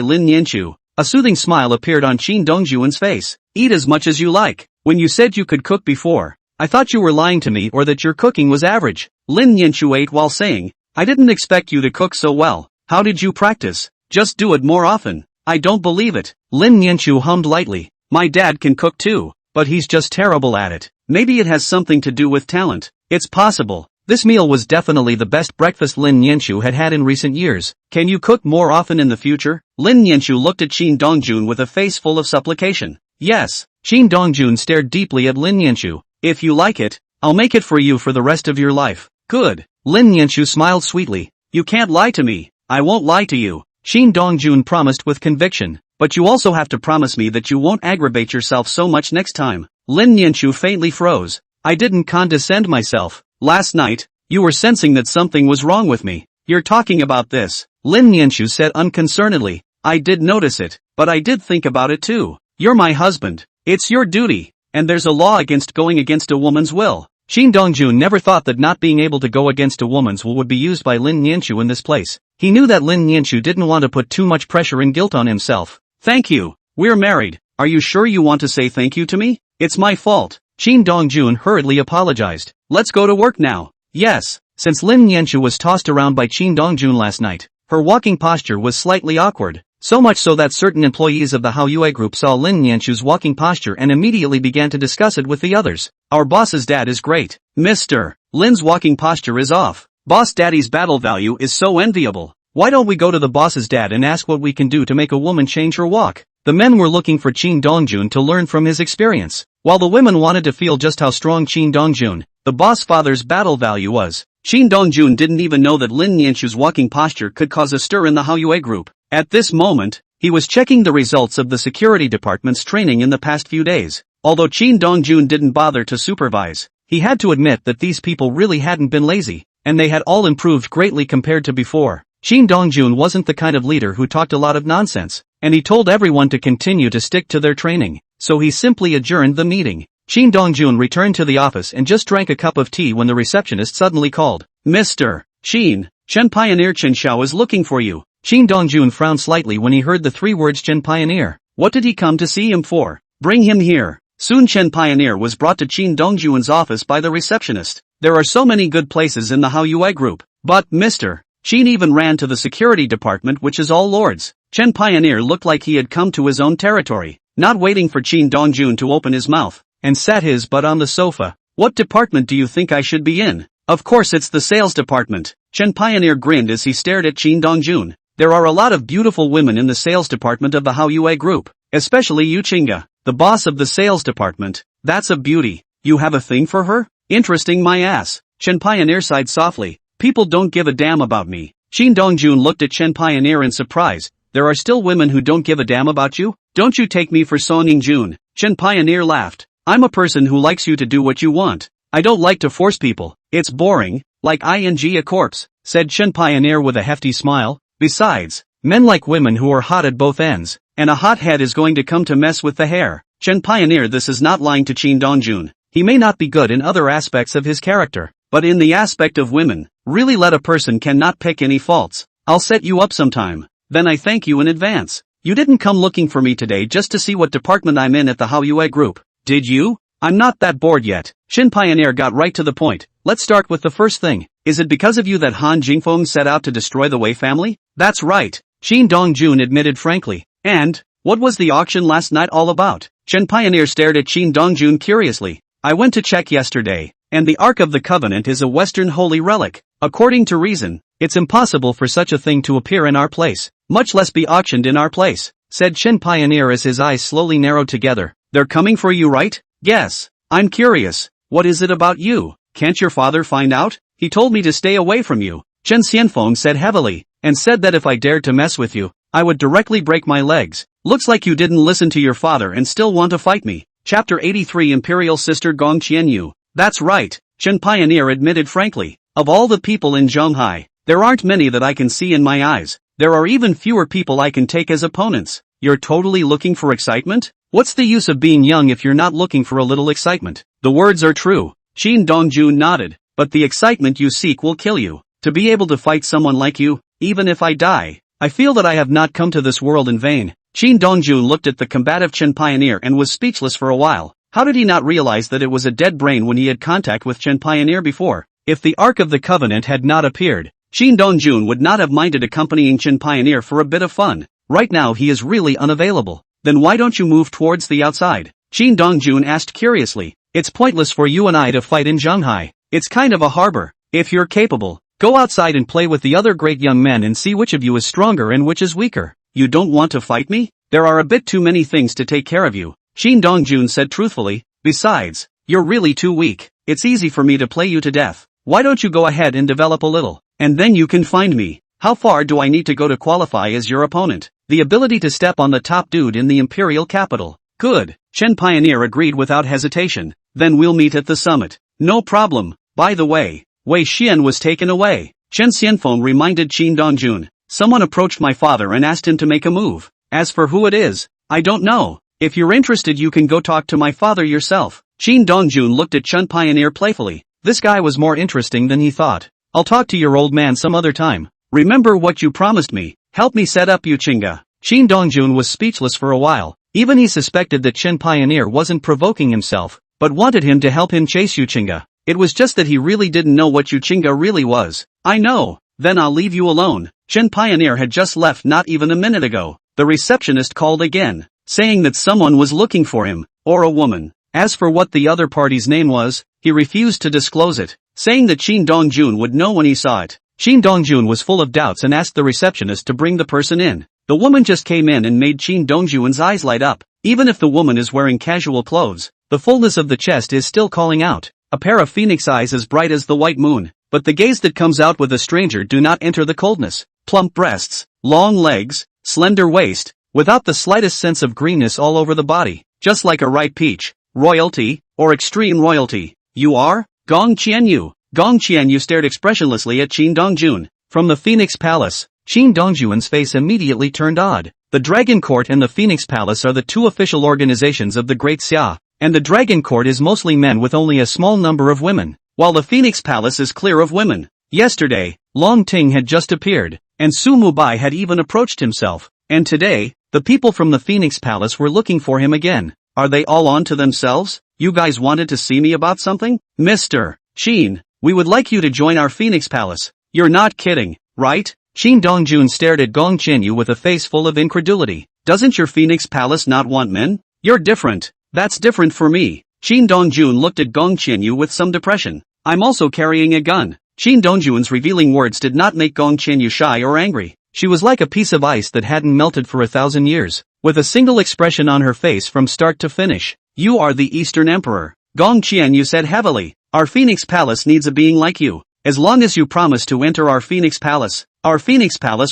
Lin Nianchu, a soothing smile appeared on Qin Dongjun's face. Eat as much as you like. When you said you could cook before, I thought you were lying to me or that your cooking was average. Lin Nianchu ate while saying, I didn't expect you to cook so well. How did you practice? Just do it more often. I don't believe it. Lin Nianchu hummed lightly. My dad can cook too, but he's just terrible at it. Maybe it has something to do with talent. It's possible. This meal was definitely the best breakfast Lin Nianchu had had in recent years. Can you cook more often in the future? Lin Nianchu looked at Qin Dongjun with a face full of supplication. Yes. Qin Dongjun stared deeply at Lin Nianchu. If you like it, I'll make it for you for the rest of your life. Good. Lin Nianchu smiled sweetly. You can't lie to me. I won't lie to you. Qin Dongjun promised with conviction. But you also have to promise me that you won't aggravate yourself so much next time. Lin Nianchu faintly froze. I didn't condescend myself. Last night, you were sensing that something was wrong with me. You're talking about this. Lin Nianchu said unconcernedly. I did notice it, but I did think about it too. You're my husband. It's your duty, and there's a law against going against a woman's will. Qin Dongjun never thought that not being able to go against a woman's will would be used by Lin Nianchu in this place. He knew that Lin Nianchu didn't want to put too much pressure and guilt on himself. Thank you. We're married. Are you sure you want to say thank you to me? It's my fault. Qin Dongjun hurriedly apologized. Let's go to work now. Yes. Since Lin Nianchu was tossed around by Qin Dongjun last night, her walking posture was slightly awkward. So much so that certain employees of the Hao Yue group saw Lin Nianchu's walking posture and immediately began to discuss it with the others. Our boss's dad is great. Mr. Lin's walking posture is off. Boss daddy's battle value is so enviable. Why don't we go to the boss's dad and ask what we can do to make a woman change her walk? The men were looking for Qin Dongjun to learn from his experience, while the women wanted to feel just how strong Qin Dongjun, the boss father's battle value was. Qin Dongjun didn't even know that Lin Nianchu's walking posture could cause a stir in the Hao Yue group. At this moment, he was checking the results of the security department's training in the past few days. Although Qin Dongjun didn't bother to supervise, he had to admit that these people really hadn't been lazy, and they had all improved greatly compared to before. Qin Dongjun wasn't the kind of leader who talked a lot of nonsense, and he told everyone to continue to stick to their training, so he simply adjourned the meeting. Qin Dongjun returned to the office and just drank a cup of tea when the receptionist suddenly called. Mr. Qin, Chen Pioneer Chen Xiao is looking for you. Qin Dongjun frowned slightly when he heard the 3 words Chen Pioneer. What did he come to see him for? Bring him here. Soon Chen Pioneer was brought to Qin Dongjuan's office by the receptionist. There are so many good places in the Hao Yue group. But, Mr. Qin even ran to the security department, which is all lords. Chen Pioneer looked like he had come to his own territory, not waiting for Qin Dongjun to open his mouth, and sat his butt on the sofa. What department do you think I should be in? Of course it's the sales department. Chen Pioneer grinned as he stared at Qin Dongjun. There are a lot of beautiful women in the sales department of the Hao Yue group, especially Yu Qinga, the boss of the sales department. That's a beauty. You have a thing for her? Interesting my ass. Chen Pioneer sighed softly. People don't give a damn about me. Qin Dongjun looked at Chen Pioneer in surprise. There are still women who don't give a damn about you? Don't you take me for Song Yingjun? Chen Pioneer laughed. I'm a person who likes you to do what you want. I don't like to force people. It's boring, like ing a corpse, said Chen Pioneer with a hefty smile. Besides, men like women who are hot at both ends, and a hot head is going to come to mess with the hair. Chen Pioneer, this is not lying to Qin Dongjun. He may not be good in other aspects of his character, but in the aspect of women, really let a person cannot pick any faults. I'll set you up sometime. Then I thank you in advance. You didn't come looking for me today just to see what department I'm in at the Hao Yue group, did you? I'm not that bored yet. Chen Pioneer got right to the point. Let's start with the first thing. Is it because of you that Han Jingfeng set out to destroy the Wei family? That's right, Qin Dongjun admitted frankly. And, what was the auction last night all about? Chen Pioneer stared at Qin Dongjun curiously. I went to check yesterday, and the Ark of the Covenant is a Western holy relic. According to reason, it's impossible for such a thing to appear in our place, much less be auctioned in our place, said Chen Pioneer as his eyes slowly narrowed together. They're coming for you, right? Yes. I'm curious. What is it about you? Can't your father find out? He told me to stay away from you, Chen Xianfeng said heavily, and said that if I dared to mess with you, I would directly break my legs. Looks like you didn't listen to your father and still want to fight me. Chapter 83 Imperial Sister Gong Qianyu. That's right, Chen Pioneer admitted frankly. Of all the people in Zhonghai, there aren't many that I can see in my eyes. There are even fewer people I can take as opponents. You're totally looking for excitement? What's the use of being young if you're not looking for a little excitement? The words are true. Qin Dongjun nodded. But the excitement you seek will kill you. To be able to fight someone like you, even if I die, I feel that I have not come to this world in vain. Qin Dongjun looked at the combative Chen Pioneer and was speechless for a while. How did he not realize that it was a dead brain when he had contact with Chen Pioneer before? If the Ark of the Covenant had not appeared, Qin Dongjun would not have minded accompanying Chen Pioneer for a bit of fun. Right now he is really unavailable. Then why don't you move towards the outside? Qin Dongjun asked curiously. It's pointless for you and I to fight in Zhonghai. It's kind of a harbor. If you're capable, go outside and play with the other great young men and see which of you is stronger and which is weaker. You don't want to fight me? There are a bit too many things to take care of you, Qin Dongjun said truthfully. Besides, you're really too weak. It's easy for me to play you to death. Why don't you go ahead and develop a little, and then you can find me. How far do I need to go to qualify as your opponent? The ability to step on the top dude in the imperial capital. Good, Chen Pioneer agreed without hesitation. Then we'll meet at the summit. No problem. By the way, Wei Xian was taken away. Chen Xianfeng reminded Qin Dongjun. Someone approached my father and asked him to make a move. As for who it is, I don't know. If you're interested you can go talk to my father yourself. Qin Dongjun looked at Chen Pioneer playfully. This guy was more interesting than he thought. I'll talk to your old man some other time. Remember what you promised me. Help me set up Yu Qinga. Qin Dongjun was speechless for a while. Even he suspected that Chen Pioneer wasn't provoking himself, but wanted him to help him chase Yu Qinga. It was just that he really didn't know what Yu Qinga really was. I know. Then I'll leave you alone. Chen Pioneer had just left not even a minute ago. The receptionist called again, saying that someone was looking for him, or a woman. As for what the other party's name was, he refused to disclose it, saying that Qin Dongjun would know when he saw it. Qin Dongjun was full of doubts and asked the receptionist to bring the person in. The woman just came in and made Qin Dongjun's eyes light up. Even if the woman is wearing casual clothes, the fullness of the chest is still calling out. A pair of phoenix eyes as bright as the white moon, but the gaze that comes out with a stranger do not enter the coldness. Plump breasts, long legs, slender waist, without the slightest sense of greenness all over the body, just like a ripe peach. Royalty, or extreme royalty. You are? Gong Qianyu. Gong Qianyu stared expressionlessly at Qin Dongjun. From the Phoenix Palace, Qin Dongjun's face immediately turned odd. The Dragon Court and the Phoenix Palace are the two official organizations of the Great Xia, and the Dragon Court is mostly men with only a small number of women, while the Phoenix Palace is clear of women. Yesterday, Long Ting had just appeared, and Su Mubai had even approached himself, and today, the people from the Phoenix Palace were looking for him again. Are they all on to themselves? You guys wanted to see me about something? Mr. Shin, we would like you to join our Phoenix Palace. You're not kidding, right? Shin Dongjun stared at Gong Qianyu with a face full of incredulity. Doesn't your Phoenix Palace not want men? You're different. That's different for me. Shin Dongjun looked at Gong Qianyu with some depression. I'm also carrying a gun. Shin Dongjun's revealing words did not make Gong Qianyu shy or angry. She was like a piece of ice that hadn't melted for 1,000 years, with a single expression on her face from start to finish. You are the Eastern Emperor. Gong Qianyu said heavily. Our Phoenix Palace needs a being like you. As long as you promise to enter our Phoenix Palace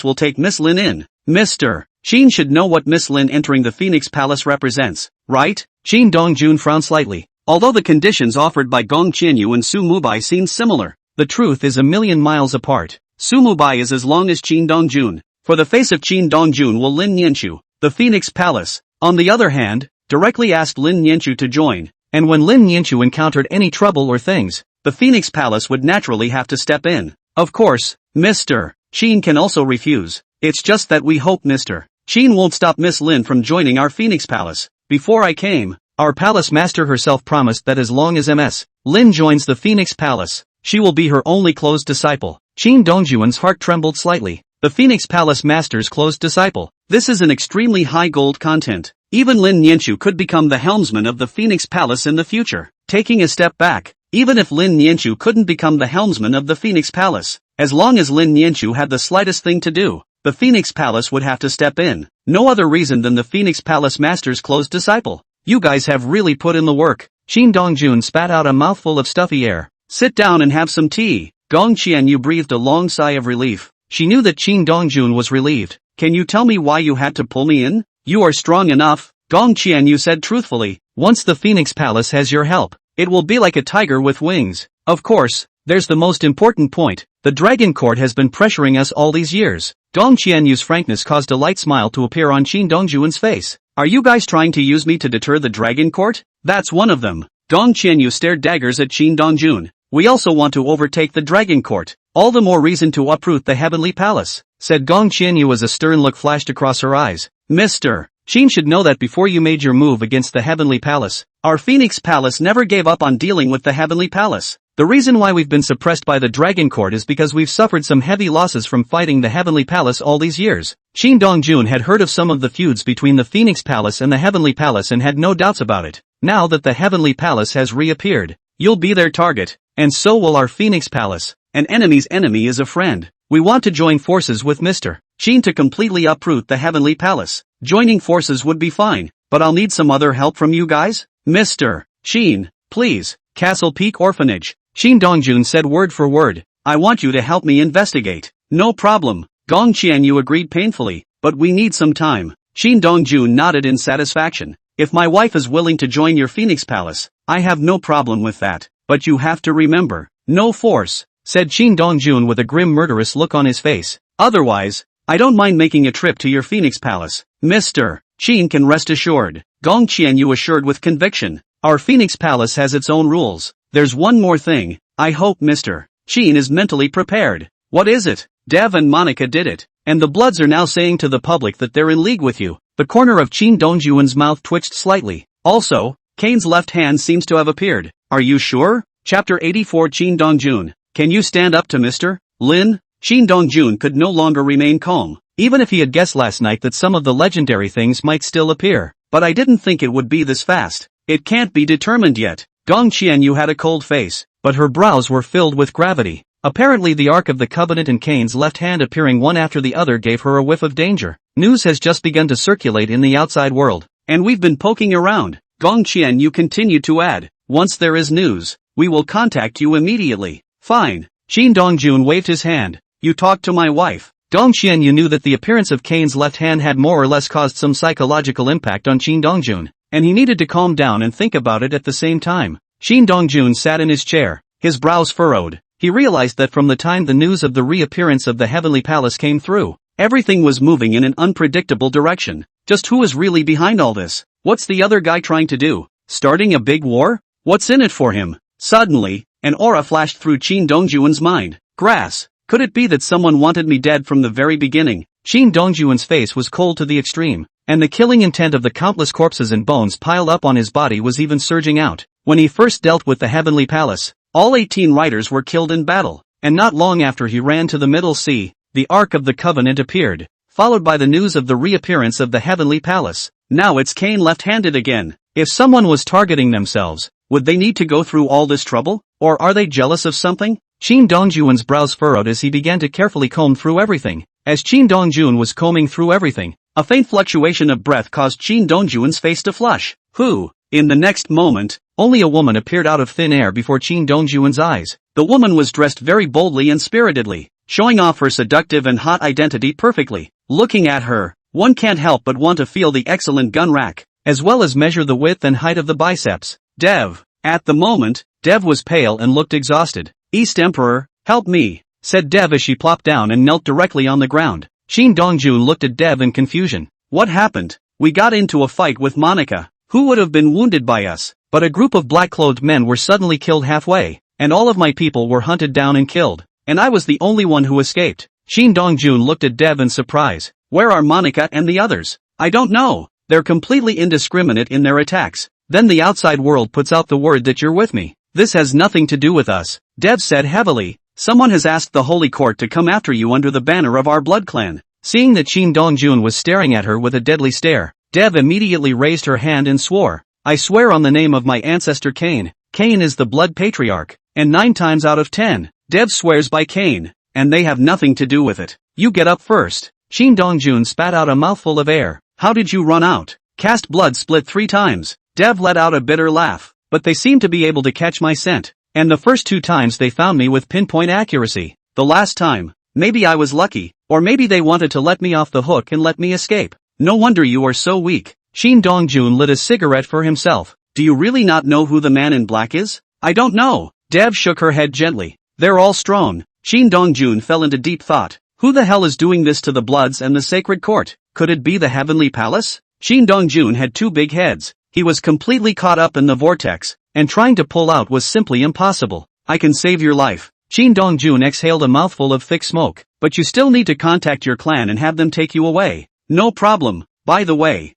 will take Miss Lin in. Mr. Shin should know what Miss Lin entering the Phoenix Palace represents, right? Shin Dongjun frowned slightly. Although the conditions offered by Gong Qianyu and Su Mubai seem similar, the truth is a million miles apart. Su Mubai is as long as Shin Dongjun. For the face of Shin Dongjun will Lin Nianchu, the Phoenix Palace, on the other hand, directly asked Lin Nianchu to join, and when Lin Nianchu encountered any trouble or things, the Phoenix Palace would naturally have to step in. Of course, Mr. Shin can also refuse. It's just that we hope Mr. Shin won't stop Miss Lin from joining our Phoenix Palace. Before I came, our palace master herself promised that as long as Ms. Lin joins the Phoenix Palace, she will be her only close disciple. Shin Dongjun's heart trembled slightly. The Phoenix Palace master's close disciple. This is an extremely high gold content. Even Lin Nianchu could become the helmsman of the Phoenix Palace in the future. Taking a step back, even if Lin Nianchu couldn't become the helmsman of the Phoenix Palace, as long as Lin Nianchu had the slightest thing to do, the Phoenix Palace would have to step in. No other reason than the Phoenix Palace master's close disciple. You guys have really put in the work. Shin Dongjun spat out a mouthful of stuffy air. Sit down and have some tea. Gong Qianyu breathed a long sigh of relief. She knew that Shin Dongjun was relieved. Can you tell me why you had to pull me in? You are strong enough, Gong Qianyu said truthfully. Once the Phoenix Palace has your help, it will be like a tiger with wings. Of course, there's the most important point. The Dragon Court has been pressuring us all these years. Gong Qianyu's frankness caused a light smile to appear on Shin Dongjun's face. Are you guys trying to use me to deter the Dragon Court? That's one of them. Gong Qianyu stared daggers at Shin Dongjun. We also want to overtake the Dragon Court. All the more reason to uproot the Heavenly Palace, said Gong Qianyu as a stern look flashed across her eyes. Mr. Shin should know that before you made your move against the Heavenly Palace, our Phoenix Palace never gave up on dealing with the Heavenly Palace. The reason why we've been suppressed by the Dragon Court is because we've suffered some heavy losses from fighting the Heavenly Palace all these years. Shin Dongjun had heard of some of the feuds between the Phoenix Palace and the Heavenly Palace and had no doubts about it. Now that the Heavenly Palace has reappeared, you'll be their target, and so will our Phoenix Palace. An enemy's enemy is a friend. We want to join forces with Mr. Shin to completely uproot the Heavenly Palace. Joining forces would be fine, but I'll need some other help from you guys. Mr. Shin, please. Castle Peak Orphanage. Shin Dongjun said word for word. I want you to help me investigate. No problem. Gong Qianyu agreed painfully, but we need some time. Shin Dongjun nodded in satisfaction. If my wife is willing to join your Phoenix Palace, I have no problem with that. But you have to remember, no force, said Shin Dongjun with a grim murderous look on his face. Otherwise, I don't mind making a trip to your Phoenix Palace. Mr. Shin can rest assured. Gong Qianyu assured with conviction. Our Phoenix Palace has its own rules. There's one more thing. I hope Mr. Shin is mentally prepared. What is it? Dev and Monica did it, and the Bloods are now saying to the public that they're in league with you. The corner of Shin Dongjun's mouth twitched slightly. Also, Kane's left hand seems to have appeared. Are you sure? Chapter 84 Shin Dongjun. Can you stand up to Mr. Lin? Shin Dongjun could no longer remain calm. Even if he had guessed last night that some of the legendary things might still appear. But I didn't think it would be this fast. It can't be determined yet. Gong Qianyu had a cold face, but her brows were filled with gravity. Apparently the Ark of the Covenant and Kane's left hand appearing one after the other gave her a whiff of danger. News has just begun to circulate in the outside world, and we've been poking around. Gong Qianyu continued to add, once there is news, we will contact you immediately. Fine. Shin Dongjun waved his hand. You talked to my wife. Gong Qianyu knew that the appearance of Kane's left hand had more or less caused some psychological impact on Shin Dongjun, and he needed to calm down and think about it at the same time. Shin Dongjun sat in his chair, his brows furrowed. He realized that from the time the news of the reappearance of the Heavenly Palace came through, everything was moving in an unpredictable direction. Just who is really behind all this? What's the other guy trying to do? Starting a big war? What's in it for him? Suddenly, an aura flashed through Shin Dongjun's mind. Grass. Could it be that someone wanted me dead from the very beginning? Shin Dongjun's face was cold to the extreme. and the killing intent of the countless corpses and bones piled up on his body was even surging out. When he first dealt with the Heavenly Palace, all 18 riders were killed in battle, and not long after he ran to the Middle Sea, the Ark of the Covenant appeared, followed by the news of the reappearance of the Heavenly Palace. Now it's Cain left-handed again. If someone was targeting themselves, would they need to go through all this trouble? Or are they jealous of something? Qin Dongjuan's brows furrowed as he began to carefully comb through everything. As Qin Dongjuan was combing through everything, a faint fluctuation of breath caused Qin Dongjuan's face to flush. Who? In the next moment, only a woman appeared out of thin air before Qin Dongjuan's eyes. The woman was dressed very boldly and spiritedly, showing off her seductive and hot identity perfectly. Looking at her, one can't help but want to feel the excellent gun rack, as well as measure the width and height of the biceps. Dev. At the moment, Dev was pale and looked exhausted. East Emperor, help me, said Dev as she plopped down and knelt directly on the ground. Qin Dongjuan looked at Dev in confusion. What happened? We got into a fight with Monica. Who would have been wounded by us? But a group of black-clothed men were suddenly killed halfway, and all of my people were hunted down and killed, and I was the only one who escaped. Qin Dongjuan looked at Dev in surprise. Where are Monica and the others? I don't know. They're completely indiscriminate in their attacks. Then the outside world puts out the word that you're with me. This has nothing to do with us, Dev said heavily. Someone has asked the Holy Court to come after you under the banner of our blood clan. Seeing that Qin Dongjuan was staring at her with a deadly stare, Dev immediately raised her hand and swore. I swear on the name of my ancestor Cain. Cain is the blood patriarch, and 9 times out of 10, Dev swears by Cain, and they have nothing to do with it. You get up first. Qin Dongjuan spat out a mouthful of air. How did you run out? Cast blood split 3 times. Dev let out a bitter laugh. But they seemed to be able to catch my scent, and the first 2 times they found me with pinpoint accuracy. The last time, maybe I was lucky, or maybe they wanted to let me off the hook and let me escape. No wonder you are so weak. Qin Dongjuan lit a cigarette for himself. Do you really not know who the man in black is? I don't know. Dev shook her head gently. They're all strong. Qin Dongjuan fell into deep thought. Who the hell is doing this to the Bloods and the Sacred Court? Could it be the Heavenly Palace? Qin Dongjuan had 2 big heads. He was completely caught up in the vortex, and trying to pull out was simply impossible. I can save your life. Qin Dongjuan exhaled a mouthful of thick smoke. But you still need to contact your clan and have them take you away. No problem. By the way,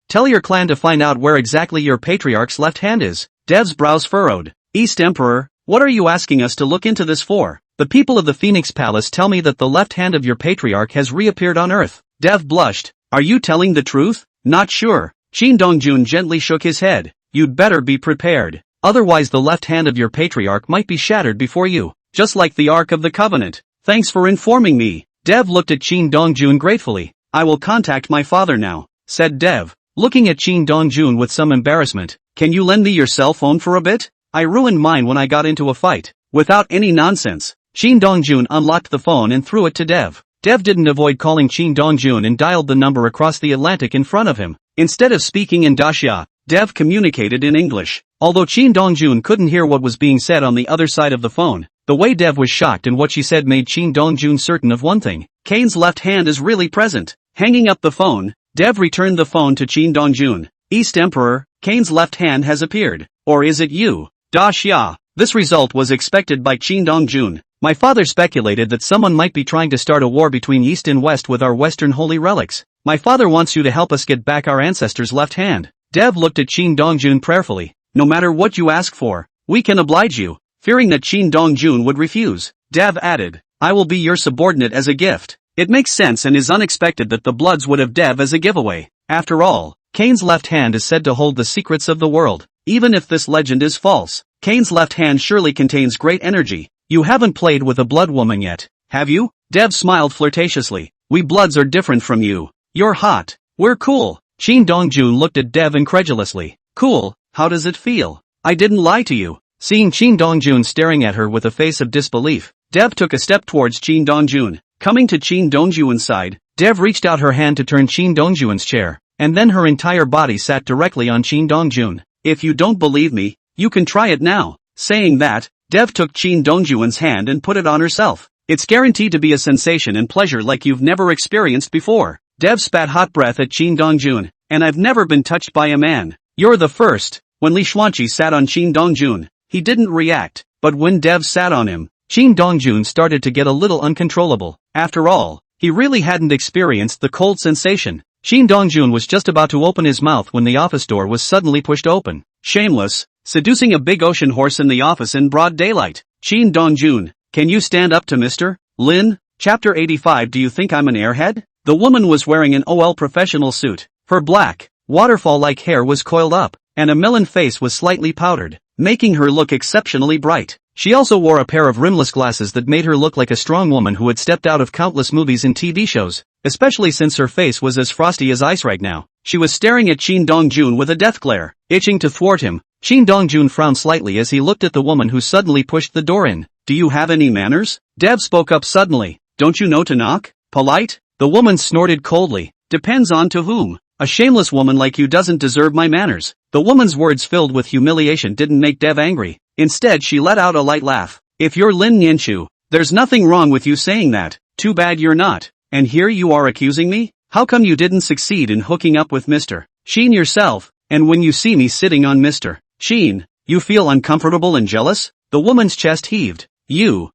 tell your clan to find out where exactly your patriarch's left hand is. Dev's brows furrowed. East Emperor, what are you asking us to look into this for? The people of the Phoenix Palace tell me that the left hand of your patriarch has reappeared on Earth. Dev blushed. Are you telling the truth? Not sure. Qin Dongjuan gently shook his head. You'd better be prepared. Otherwise the left hand of your patriarch might be shattered before you, just like the Ark of the Covenant. Thanks for informing me. Dev looked at Qin Dongjuan gratefully. I will contact my father now, said Dev, looking at Qin Dongjuan with some embarrassment. Can you lend me your cell phone for a bit? I ruined mine when I got into a fight. Without any nonsense. Qin Dongjuan unlocked the phone and threw it to Dev. Dev didn't avoid calling Qin Dongjuan and dialed the number across the Atlantic in front of him. Instead of speaking in Daxia, Dev communicated in English. Although Qin Dongjuan couldn't hear what was being said on the other side of the phone, the way Dev was shocked in what she said made Qin Dongjuan certain of one thing. Cain's left hand is really present. Hanging up the phone, Dev returned the phone to Qin Dongjuan. East Emperor, Cain's left hand has appeared. Or is it you? Daxia. This result was expected by Qin Dongjuan. My father speculated that someone might be trying to start a war between East and West with our Western holy relics. My father wants you to help us get back our ancestors' left hand. Dev looked at Qin Dongjuan prayerfully. No matter what you ask for, we can oblige you. Fearing that Qin Dongjuan would refuse, Dev added, I will be your subordinate as a gift. It makes sense and is unexpected that the Bloods would have Dev as a giveaway. After all, Cain's left hand is said to hold the secrets of the world. Even if this legend is false, Cain's left hand surely contains great energy. You haven't played with a blood woman yet, have you? Dev smiled flirtatiously. We Bloods are different from you. You're hot. We're cool. Qin Dongjuan looked at Dev incredulously. Cool, how does it feel? I didn't lie to you. Seeing Qin Dongjuan staring at her with a face of disbelief, Dev took a step towards Qin Dongjuan. Coming to Qin Dongjuan's side, Dev reached out her hand to turn Qin Dongjuan's chair, and then her entire body sat directly on Qin Dongjuan. If you don't believe me, you can try it now. Saying that, Dev took Qin Dongjuan's hand and put it on herself. It's guaranteed to be a sensation and pleasure like you've never experienced before. Dev spat hot breath at Qin Dongjuan. And I've never been touched by a man. You're the first. When Li Xuanqi sat on Qin Dongjuan, he didn't react, but when Dev sat on him, Qin Dongjuan started to get a little uncontrollable. After all, he really hadn't experienced the cold sensation. Shin Dongjun was just about to open his mouth when the office door was suddenly pushed open. Shameless, seducing a big ocean horse in the office in broad daylight. Shin Dongjun, can you stand up to Mr. Lin? Chapter 85. Do you think I'm an airhead? The woman was wearing an OL professional suit. Her black, waterfall-like hair was coiled up, and a melon face was slightly powdered, making her look exceptionally bright. She also wore a pair of rimless glasses that made her look like a strong woman who had stepped out of countless movies and TV shows, especially since her face was as frosty as ice right now. She was staring at Shin Dongjun with a death glare, itching to thwart him. Shin Dongjun frowned slightly as he looked at the woman who suddenly pushed the door in. Do you have any manners? Dev spoke up suddenly. Don't you know to knock? Polite? The woman snorted coldly. Depends on to whom. A shameless woman like you doesn't deserve my manners. The woman's words filled with humiliation didn't make Dev angry. Instead she let out a light laugh. If you're Lin Nianchu, there's nothing wrong with you saying that. Too bad you're not. And here you are accusing me? How come you didn't succeed in hooking up with Mr. Shin yourself, and when you see me sitting on Mr. Shin, you feel uncomfortable and jealous? The woman's chest heaved. You,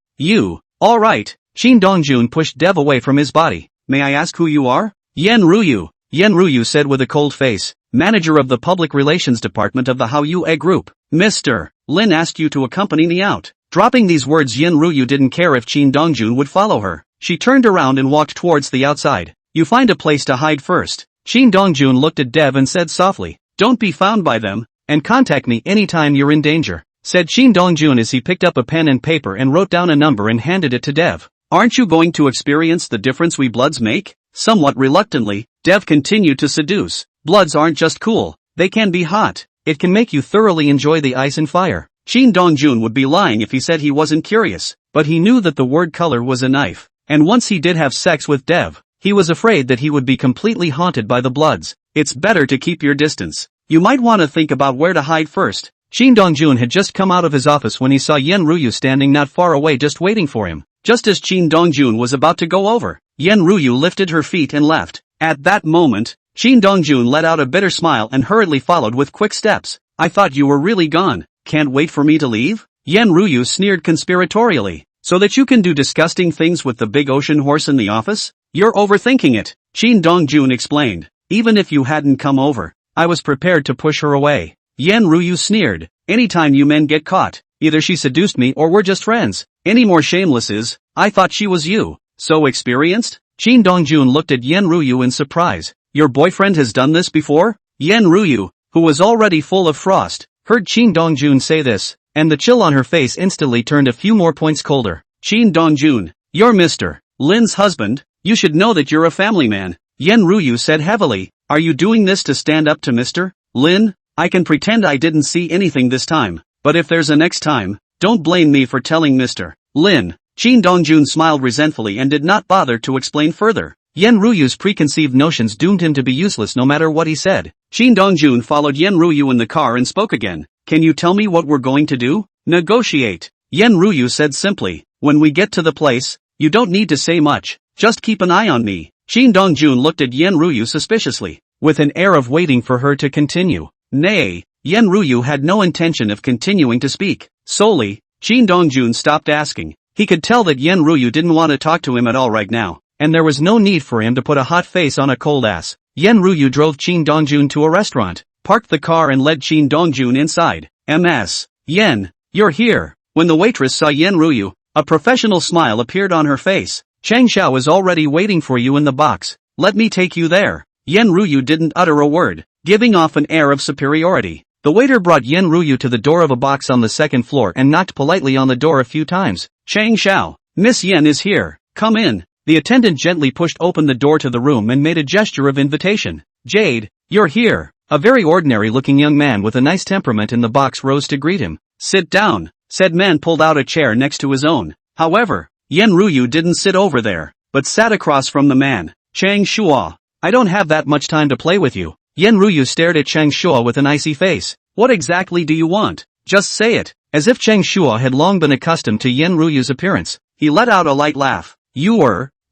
alright. Shin Dongjun pushed Dev away from his body. May I ask who you are? Yen Ruyu. Yen Ruyu said with a cold face, manager of the public relations department of the Hao Yue group. Mr. Lin asked you to accompany me out. Dropping these words, Yen Ruyu didn't care if Shin Dongjun would follow her. She turned around and walked towards the outside. You find a place to hide first. Shin Dongjun looked at Dev and said softly, don't be found by them, and contact me anytime you're in danger, said Shin Dongjun as he picked up a pen and paper and wrote down a number and handed it to Dev. Aren't you going to experience the difference we bloods make? Somewhat reluctantly, Dev continued to seduce. Bloods aren't just cool, they can be hot. It can make you thoroughly enjoy the ice and fire. Shin Dongjun would be lying if he said he wasn't curious, but he knew that the word color was a knife, and once he did have sex with Dev, he was afraid that he would be completely haunted by the bloods. It's better to keep your distance. You might want to think about where to hide first. Shin Dongjun had just come out of his office when he saw Yen Ruyu standing not far away just waiting for him. Just as Shin Dongjun was about to go over, Yen Ruyu lifted her feet and left. At that moment, Shin Dongjun let out a bitter smile and hurriedly followed with quick steps. I thought you were really gone. Can't wait for me to leave? Yen Ruyu sneered conspiratorially. So that you can do disgusting things with the big ocean horse in the office? You're overthinking it, Shin Dongjun explained. Even if you hadn't come over, I was prepared to push her away. Yen Ruyu sneered. Anytime you men get caught, either she seduced me or we're just friends. Any more shamelesses? I thought she was you. So experienced? Shin Dongjun looked at Yen Ruyu in surprise. Your boyfriend has done this before? Yen Ruyu, who was already full of frost, heard Shin Dongjun say this, and the chill on her face instantly turned a few more points colder. Shin Dongjun, you're Mr. Lin's husband, you should know that you're a family man. Yen Ruyu said heavily. Are you doing this to stand up to Mr. Lin? I can pretend I didn't see anything this time, but if there's a next time, don't blame me for telling Mr. Lin. Shin Dongjun smiled resentfully and did not bother to explain further. Yen Ruyu's preconceived notions doomed him to be useless no matter what he said. Shin Dongjun followed Yen Ruyu in the car and spoke again. Can you tell me what we're going to do? Negotiate. Yen Ruyu said simply. When we get to the place, you don't need to say much, just keep an eye on me. Shin Dongjun looked at Yen Ruyu suspiciously, with an air of waiting for her to continue. Nay, Yen Ruyu had no intention of continuing to speak. Solely, Shin Dongjun stopped asking. He could tell that Yen Ruyu didn't want to talk to him at all right now, and there was no need for him to put a hot face on a cold ass. Yen Ruyu drove Shin Dongjun to a restaurant, parked the car and led Shin Dongjun inside. Ms. Yen, you're here. When the waitress saw Yen Ruyu, a professional smile appeared on her face. Chang Xiao is already waiting for you in the box. Let me take you there. Yen Ruyu didn't utter a word, giving off an air of superiority. The waiter brought Yen Ruyu to the door of a box on the second floor and knocked politely on the door a few times. Chang Xiao, Miss Yen is here. Come in. The attendant gently pushed open the door to the room and made a gesture of invitation. Jade, you're here. A very ordinary-looking young man with a nice temperament in the box rose to greet him. Sit down. Said man pulled out a chair next to his own. However, Yen Ruyu didn't sit over there, but sat across from the man. Chang Shua, I don't have that much time to play with you. Yen Ruyu stared at Chang Shua with an icy face. What exactly do you want? Just say it. As if Chang Shua had long been accustomed to Yen Ruyu's appearance, he let out a light laugh.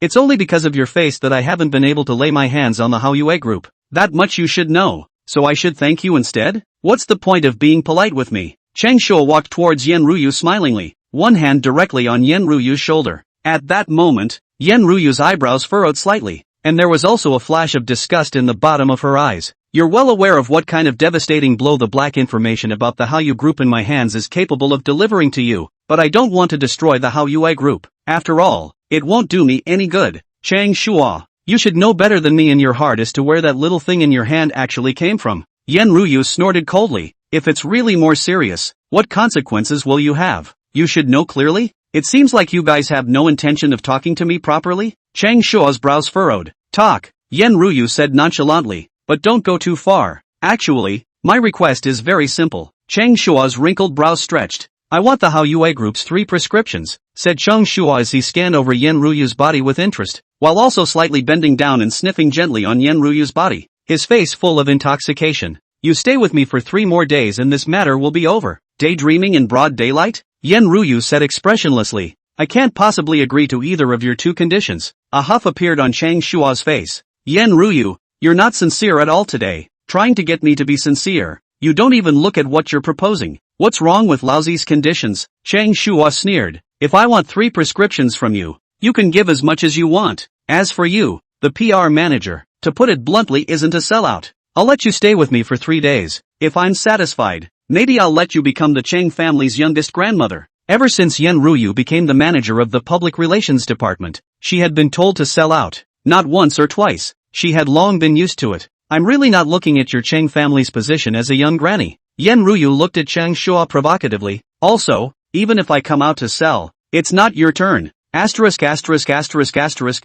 It's only because of your face that I haven't been able to lay my hands on the Hao Yue group. That much you should know. So I should thank you instead? What's the point of being polite with me? Chang Shua walked towards Yen Ruyu smilingly, one hand directly on Yen Ruyu's shoulder. At that moment, Yen Ruyu's eyebrows furrowed slightly. and there was also a flash of disgust in the bottom of her eyes. You're well aware of what kind of devastating blow the black information about the Hallyu group in my hands is capable of delivering to you, but I don't want to destroy the Hallyu group. After all, it won't do me any good. Chang Shua, you should know better than me in your heart as to where that little thing in your hand actually came from. Yen Ryu snorted coldly. If it's really more serious, what consequences will you have? You should know clearly? It seems like you guys have no intention of talking to me properly? Chang Shua's brows furrowed. Talk, Yen Ryu said nonchalantly, but don't go too far. Actually, my request is very simple. Chang Shua's wrinkled brows stretched. I want the Hallyu group's 3 prescriptions, said Chang Shua as he scanned over Yen Ryu's body with interest, while also slightly bending down and sniffing gently on Yen Ryu's body, his face full of intoxication. You stay with me for 3 more days and this matter will be over. Daydreaming in broad daylight? Yen Ryu said expressionlessly. I can't possibly agree to either of your 2 conditions. A huff appeared on Chang Shua's face. Yen Ryu, you're not sincere at all today, trying to get me to be sincere. You don't even look at what you're proposing. What's wrong with lousy's conditions? Chang Shua sneered. If I want 3 prescriptions from you, you can give as much as you want. As for you, the PR manager, to put it bluntly, isn't a sellout. I'll let you stay with me for 3 days. If I'm satisfied, maybe I'll let you become the Chang family's youngest grandmother. Ever since Yen Ryu became the manager of the public relations department, she had been told to sell out. Not once or twice. She had long been used to it. I'm really not looking at your Chang family's position as a young granny. Yen Ryu looked at Chang Shua provocatively. Also, even if I come out to sell, it's not your turn. Asterisk.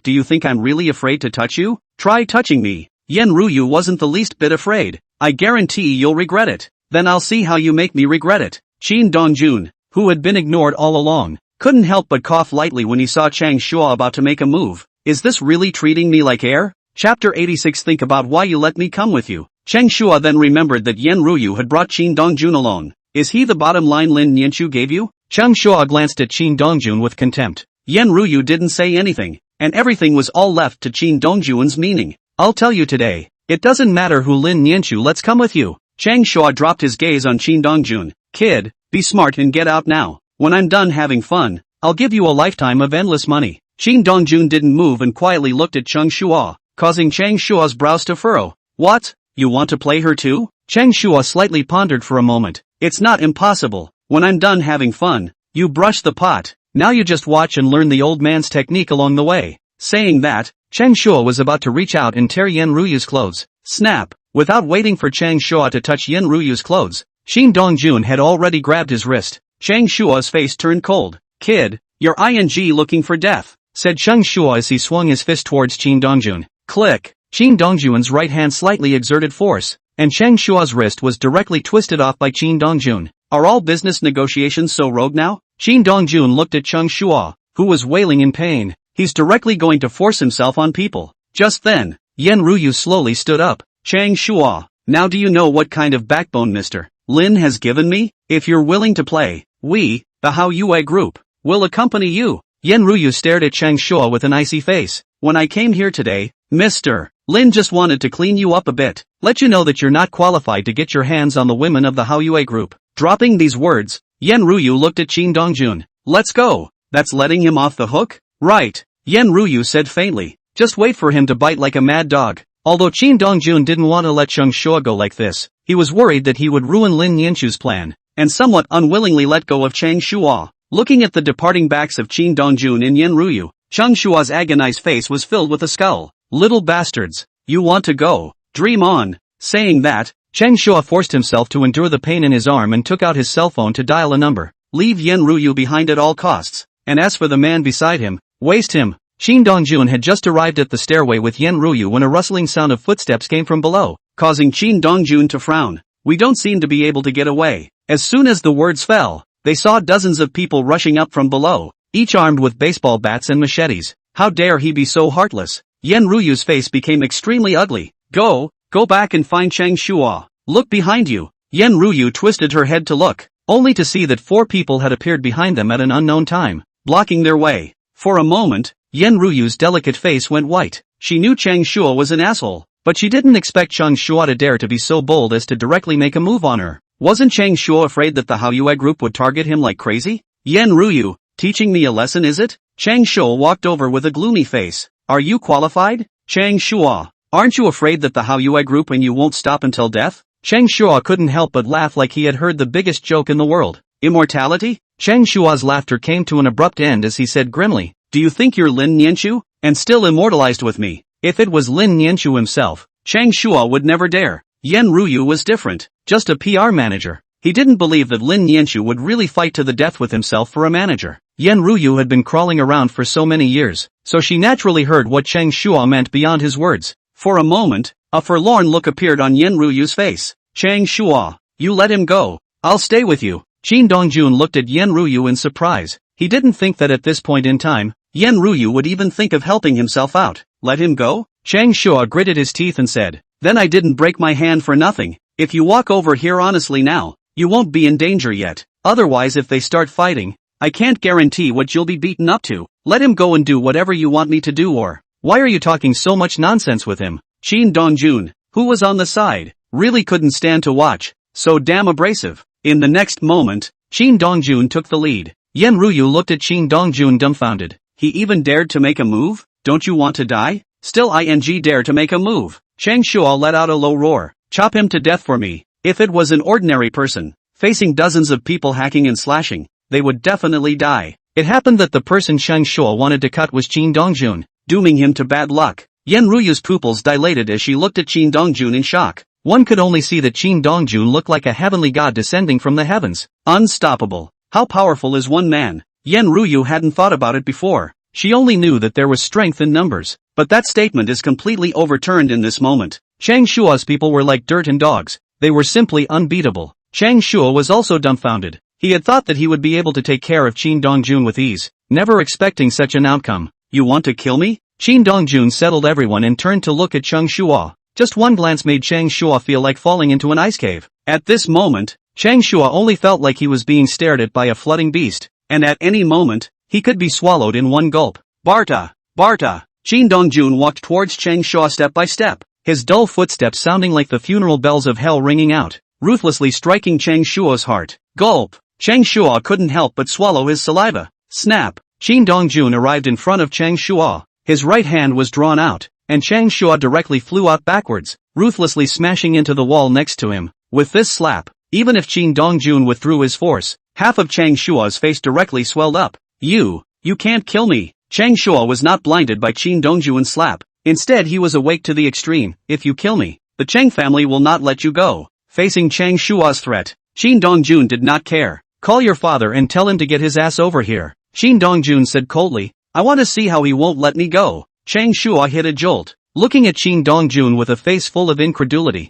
Do you think I'm really afraid to touch you? Try touching me. Yen Ryu wasn't the least bit afraid. I guarantee you'll regret it. Then I'll see how you make me regret it. Qin Dongjun, who had been ignored all along, couldn't help but cough lightly when he saw Chang Shua about to make a move. Is this really treating me like air? Chapter 86. Think about why you let me come with you. Chang Shua then remembered that Yen Ryu had brought Qin Dongjun along. Is he the bottom line Lin Nianchu gave you? Chang Shua glanced at Qin Dongjun with contempt. Yen Ryu didn't say anything, and everything was all left to Qin Dongjun's meaning. I'll tell you today, it doesn't matter who Lin Nianchu lets come with you. Chang Shua dropped his gaze on Qin Dongjun. Kid, be smart and get out now. When I'm done having fun, I'll give you a lifetime of endless money. Qin Dongjun didn't move and quietly looked at Chang Shua, causing Chang Shua's brows to furrow. What? You want to play her too? Chang Shua slightly pondered for a moment. It's not impossible. When I'm done having fun, you brush the pot. Now you just watch and learn the old man's technique along the way. Saying that, Chang Shua was about to reach out and tear Yen Ryu's clothes. Snap! Without waiting for Chang Shua to touch Yen Ryu's clothes, Qin Dongjun had already grabbed his wrist. Chang Shua's face turned cold. Kid, you're looking for death, said Chang Shua as he swung his fist towards Qin Dongjun. Click! Qin Dongjun's right hand slightly exerted force, and Chang Shua's wrist was directly twisted off by Qin Dongjun. Are all business negotiations so rogue now? Qin Dongjun looked at Chang Shua, who was wailing in pain. He's directly going to force himself on people. Just then, Yen Ryu slowly stood up. Chang Shua, now do you know what kind of backbone Mr. Lin has given me? If you're willing to play, we, the Hallyu group, will accompany you. Yen Ryu stared at Chang Shua with an icy face. When I came here today, Mr. Lin just wanted to clean you up a bit, let you know that you're not qualified to get your hands on the women of the Hallyu group. Dropping these words, Yen Ryu looked at Qin Dongjun. Let's go. That's letting him off the hook? Right, Yen Ryu said faintly. Just wait for him to bite like a mad dog. Although Qin Dongjun didn't want to let Chang Shua go like this, he was worried that he would ruin Lin Nianchu's plan, and somewhat unwillingly let go of Chang Shua. Looking at the departing backs of Qin Dongjun and Yen Ryu, Chang Shua's agonized face was filled with a scowl. Little bastards, you want to go? Dream on. Saying that, Chang Shua forced himself to endure the pain in his arm and took out his cell phone to dial a number. Leave Yen Ryu behind at all costs. And as for the man beside him, waste him. Qin Dongjun had just arrived at the stairway with Yen Ryu when a rustling sound of footsteps came from below, causing Qin Dongjun to frown. We don't seem to be able to get away. As soon as the words fell, they saw dozens of people rushing up from below, each armed with baseball bats and machetes. How dare he be so heartless? Yen Ryu's face became extremely ugly. Go back and find Chang Shua. Look behind you. Yen Ryu twisted her head to look, only to see that 4 people had appeared behind them at an unknown time, blocking their way. For a moment, Yen Ryu's delicate face went white. She knew Chang Shua was an asshole, but she didn't expect Chang Shua to dare to be so bold as to directly make a move on her. Wasn't Chang Shua afraid that the Hallyu group would target him like crazy? Yen Ryu, teaching me a lesson is it? Chang Shua walked over with a gloomy face. Are you qualified? Chang Shua, aren't you afraid that the Hao Yue group and you won't stop until death? Chang Shua couldn't help but laugh like he had heard the biggest joke in the world. Immortality? Chang Shua's laughter came to an abrupt end as he said grimly, do you think you're Lin Nianchu? And still immortalized with me? If it was Lin Nianchu himself, Chang Shua would never dare. Yan Ruyu was different, just a PR manager. He didn't believe that Lin Nianchu would really fight to the death with himself for a manager. Yan Ruyu had been crawling around for so many years, so she naturally heard what Chang Shua meant beyond his words. For a moment, a forlorn look appeared on Yan Ruyu's face. Chang Shua, you let him go. I'll stay with you. Qin Dongjun looked at Yan Ruyu in surprise. He didn't think that at this point in time, Yan Ruyu would even think of helping himself out. Let him go? Chang Shua gritted his teeth and said, then I didn't break my hand for nothing. If you walk over here honestly now, you won't be in danger yet. Otherwise if they start fighting, I can't guarantee what you'll be beaten up to. Let him go and do whatever you want me to do or, why are you talking so much nonsense with him? Qin Dongjun, who was on the side, really couldn't stand to watch, so damn abrasive. In the next moment, Qin Dongjun took the lead. Yan Ruyu looked at Qin Dongjun dumbfounded. He even dared to make a move? Don't you want to die? Still ing dare to make a move. Chang Shua let out a low roar. Chop him to death for me. If it was an ordinary person, facing dozens of people hacking and slashing, they would definitely die. It happened that the person Chang Shua wanted to cut was Qin Dongjun, dooming him to bad luck. Yan Ruyu's pupils dilated as she looked at Qin Dongjun in shock. One could only see that Qin Dongjun looked like a heavenly god descending from the heavens. Unstoppable. How powerful is one man? Yan Ruyu hadn't thought about it before. She only knew that there was strength in numbers. But that statement is completely overturned in this moment. Chang Shua's people were like dirt and dogs. They were simply unbeatable. Chang Shua was also dumbfounded. He had thought that he would be able to take care of Qin Dongjun with ease, never expecting such an outcome. You want to kill me? Qin Dongjun settled everyone and turned to look at Chang Shua. Just one glance made Chang Shua feel like falling into an ice cave. At this moment, Chang Shua only felt like he was being stared at by a flooding beast, and at any moment, he could be swallowed in one gulp. Barta! Barta! Qin Dongjun walked towards Chang Shua step by step, his dull footsteps sounding like the funeral bells of hell ringing out, ruthlessly striking Chang Shua's heart. Gulp! Chang Shua couldn't help but swallow his saliva. Snap! Qin Dongjun arrived in front of Chang Shua. His right hand was drawn out, and Chang Shua directly flew out backwards, ruthlessly smashing into the wall next to him. With this slap, even if Qin Dongjun withdrew his force, half of Chang Shua's face directly swelled up. You can't kill me. Chang Shua was not blinded by Qin Dongjun's slap. Instead he was awake to the extreme. If you kill me, the Chang family will not let you go. Facing Chang Shua's threat, Qin Dongjun did not care. Call your father and tell him to get his ass over here. Qin Dongjun said coldly. I want to see how he won't let me go. Chang Shua hit a jolt, looking at Qin Dongjun with a face full of incredulity.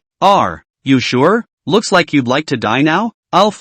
You sure? Looks like you'd like to die now? I'll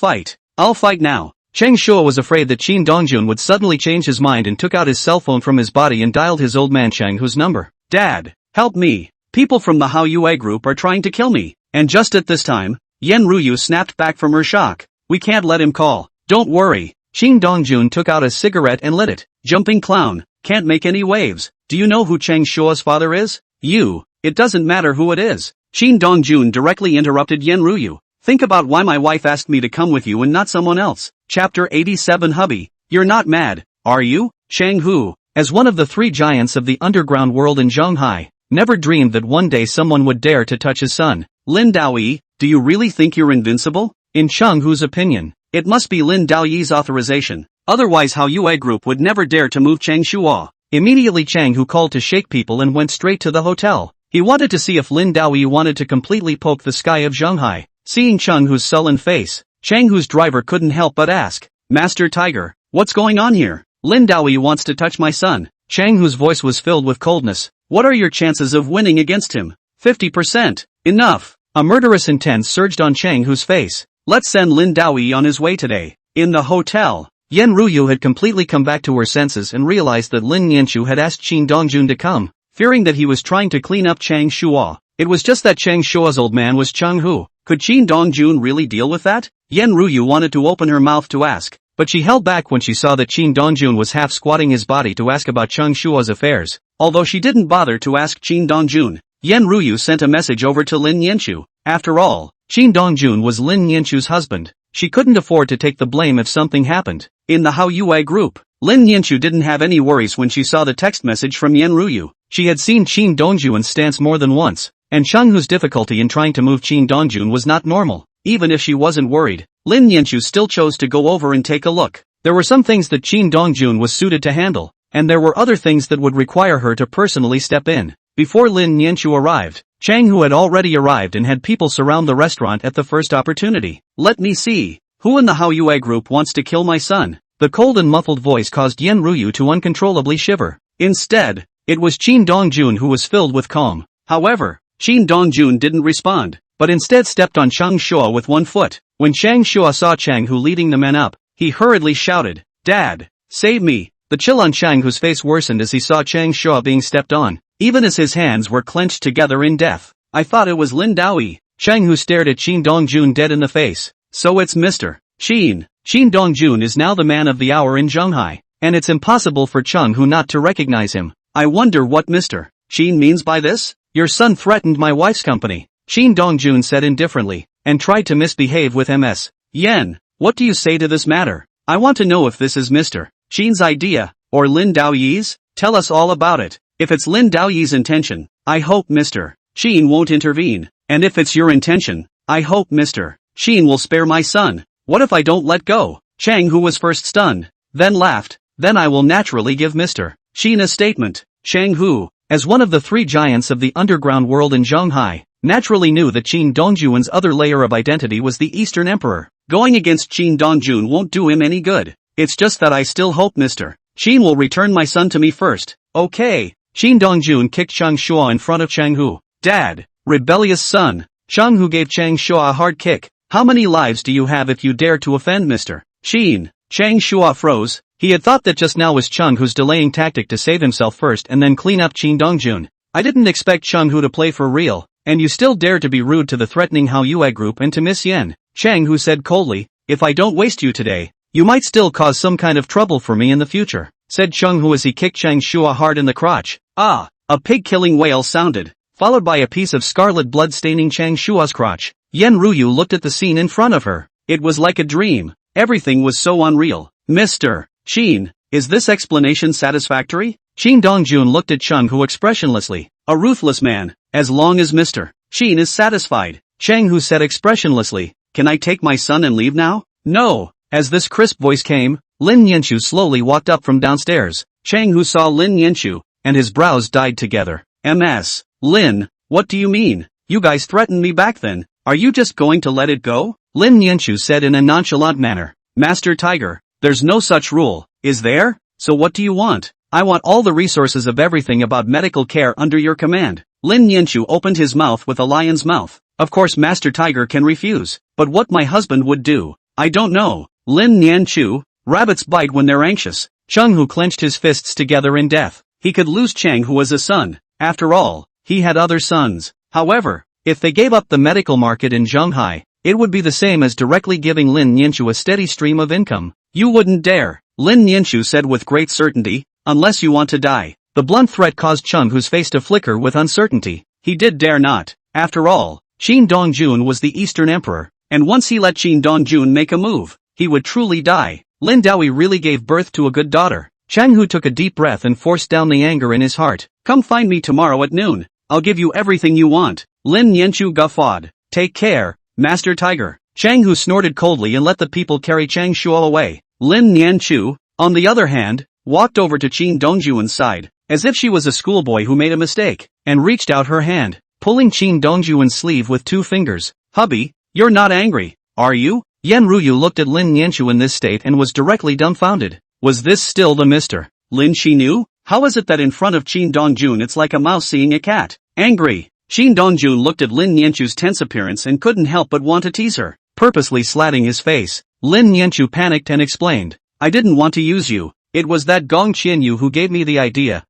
fight now. Chang Shua was afraid that Qin Dongjun would suddenly change his mind and took out his cell phone from his body and dialed his old man Chang Hu's number. Dad, help me. People from the Hao Yue group are trying to kill me. And just at this time, Yan Ruyu snapped back from her shock. We can't let him call. Don't worry. Qin Dongjun took out a cigarette and lit it. Jumping clown, can't make any waves. Do you know who Chang Shua's father is? It doesn't matter who it is. Qin Dongjun directly interrupted Yan Ruyu. Think about why my wife asked me to come with you and not someone else. Chapter 87 Hubby, you're not mad, are you? Chang Hu, as one of the three giants of the underground world in Zhonghai, never dreamed that one day someone would dare to touch his son. Lin Daoyi, do you really think you're invincible? In Chang Hu's opinion, it must be Lin Daoyi's authorization. Otherwise Hao Yue group would never dare to move Chang Shua. Immediately Chang Hu called to shake people and went straight to the hotel. He wanted to see if Lin Daoyi wanted to completely poke the sky of Zhonghai. Seeing Chang Hu's sullen face, Chang Hu's driver couldn't help but ask, Master Tiger, what's going on here? Lin Daoyi wants to touch my son. Chang Hu's voice was filled with coldness. What are your chances of winning against him? 50%. Enough. A murderous intent surged on Chang Hu's face. Let's send Lin Daoyi on his way today. In the hotel, Yan Ruyu had completely come back to her senses and realized that Lin Nianchu had asked Qin Dongjun to come, fearing that he was trying to clean up Chang Shua. It was just that Chang Shua's old man was Chang Hu. Could Qin Dongjun really deal with that? Yan Ruyu wanted to open her mouth to ask, but she held back when she saw that Qin Dongjun was half squatting his body to ask about Chang Shua's affairs. Although she didn't bother to ask Qin Dongjun, Yan Ruyu sent a message over to Lin Nianchu. After all, Qin Dongjun was Lin Nianchu's husband. She couldn't afford to take the blame if something happened. In the Hao Yue group, Lin Yanchu didn't have any worries when she saw the text message from Yen Ruyu. She had seen Qin Dongjuan's stance more than once, and Changhu's difficulty in trying to move Qin Dongjuan was not normal. Even if she wasn't worried, Lin Yanchu still chose to go over and take a look. There were some things that Qin Dongjuan was suited to handle, and there were other things that would require her to personally step in. Before Lin Yanchu arrived, Changhu had already arrived and had people surround the restaurant at the first opportunity. "Let me see. Who in the Hao Yue group wants to kill my son?" The cold and muffled voice caused Yen Ruyu to uncontrollably shiver. Instead, it was Qin Dongjun who was filled with calm. However, Qin Dongjun didn't respond, but instead stepped on Chang Shua with one foot. When Chang Shua saw Changhu leading the men up, he hurriedly shouted, "Dad, save me!" The chill on Changhu's face worsened as he saw Chang Shua being stepped on, even as his hands were clenched together in death. "I thought it was Lin Daoyi." Changhu stared at Qin Dongjun dead in the face. "So it's Mr. Qin." Qin Dongjun is now the man of the hour in Zhonghai, and it's impossible for Changhu not to recognize him. "I wonder what Mr. Qin means by this?" "Your son threatened my wife's company," Qin Dongjun said indifferently, and tried to misbehave with Ms. Yen. "What do you say to this matter? I want to know if this is Mr. Qin's idea, or Lin Daoyi's. Tell us all about it. If it's Lin Daoyi's intention, I hope Mr. Qin won't intervene, and if it's your intention, I hope Mr. Qin will spare my son. What if I don't let go?" Chang, who was first stunned, then laughed. "Then I will naturally give Mr. Qin a statement." Chang Hu, as one of the three giants of the underground world in Zhonghai, naturally knew that Qin Dongjuan's other layer of identity was the Eastern Emperor. Going against Qin Dongjun won't do him any good. It's just that I still hope Mr. Qin will return my son to me first. Okay. Qin Dongjun kicked Chang Shua in front of Chang Hu. "Dad, rebellious son." Chang Hu gave Chang Shua a hard kick. "How many lives do you have if you dare to offend Mr. Qin?" Chang Shua froze. He had thought that just now was Chang Hu's delaying tactic to save himself first and then clean up Qin Dongjun. "I didn't expect Chang Hu to play for real, and you still dare to be rude to the threatening Hao Yue group and to Miss Yen." Chang Hu said coldly, "If I don't waste you today, you might still cause some kind of trouble for me in the future," said Chang Hu as he kicked Chang Shua hard in the crotch. "Ah!" A pig-killing wail sounded, followed by a piece of scarlet blood staining Chang Shua's crotch. Yen Ruyu looked at the scene in front of her. It was like a dream. Everything was so unreal. "Mr. Qin, is this explanation satisfactory?" Qin Dongjun looked at Chang Hu expressionlessly. "A ruthless man, as long as Mr. Qin is satisfied." Chang Hu said expressionlessly, "Can I take my son and leave now?" "No." As this crisp voice came, Lin Yanchu slowly walked up from downstairs. Chang Hu saw Lin Yanchu, and his brows dyed together. "Ms. Lin, what do you mean? You guys threatened me back then. Are you just going to let it go?" Lin Yanchu said in a nonchalant manner. "Master Tiger, there's no such rule, is there? So what do you want?" "I want all the resources of everything about medical care under your command." Lin Yanchu opened his mouth with a lion's mouth. "Of course Master Tiger can refuse, but what my husband would do, I don't know." Lin Yanchu, rabbits bite when they're anxious. Chang Hu clenched his fists together in death. He could lose Chang Hu as a son. After all, he had other sons. However, if they gave up the medical market in Zhonghai, it would be the same as directly giving Lin Yanchu a steady stream of income. "You wouldn't dare," Lin Yanchu said with great certainty, "unless you want to die." The blunt threat caused Chang Hu's face to flicker with uncertainty. He did dare not. After all, Qin Dongjun was the Eastern Emperor, and once he let Qin Dongjun make a move, he would truly die. Lin Daoyi really gave birth to a good daughter. Chang Hu took a deep breath and forced down the anger in his heart. "Come find me tomorrow at noon. I'll give you everything you want." Lin Yanchu guffawed. "Take care, Master Tiger." Chang Hu snorted coldly and let the people carry Chang Shua away. Lin Yanchu, on the other hand, walked over to Qin Dongjuan's side, as if she was a schoolboy who made a mistake, and reached out her hand, pulling Qin Dongjuan's sleeve with 2 fingers. "Hubby, you're not angry, are you?" Yen Ruyu looked at Lin Yanchu in this state and was directly dumbfounded. Was this still the Mr. Lin she knew? How is it that in front of Qin Dongjun it's like a mouse seeing a cat? Angry. Qin Dongjun looked at Lin Yanchu's tense appearance and couldn't help but want to tease her, purposely slatting his face. Lin Yanchu panicked and explained, "I didn't want to use you. It was that Gong Qianyu who gave me the idea.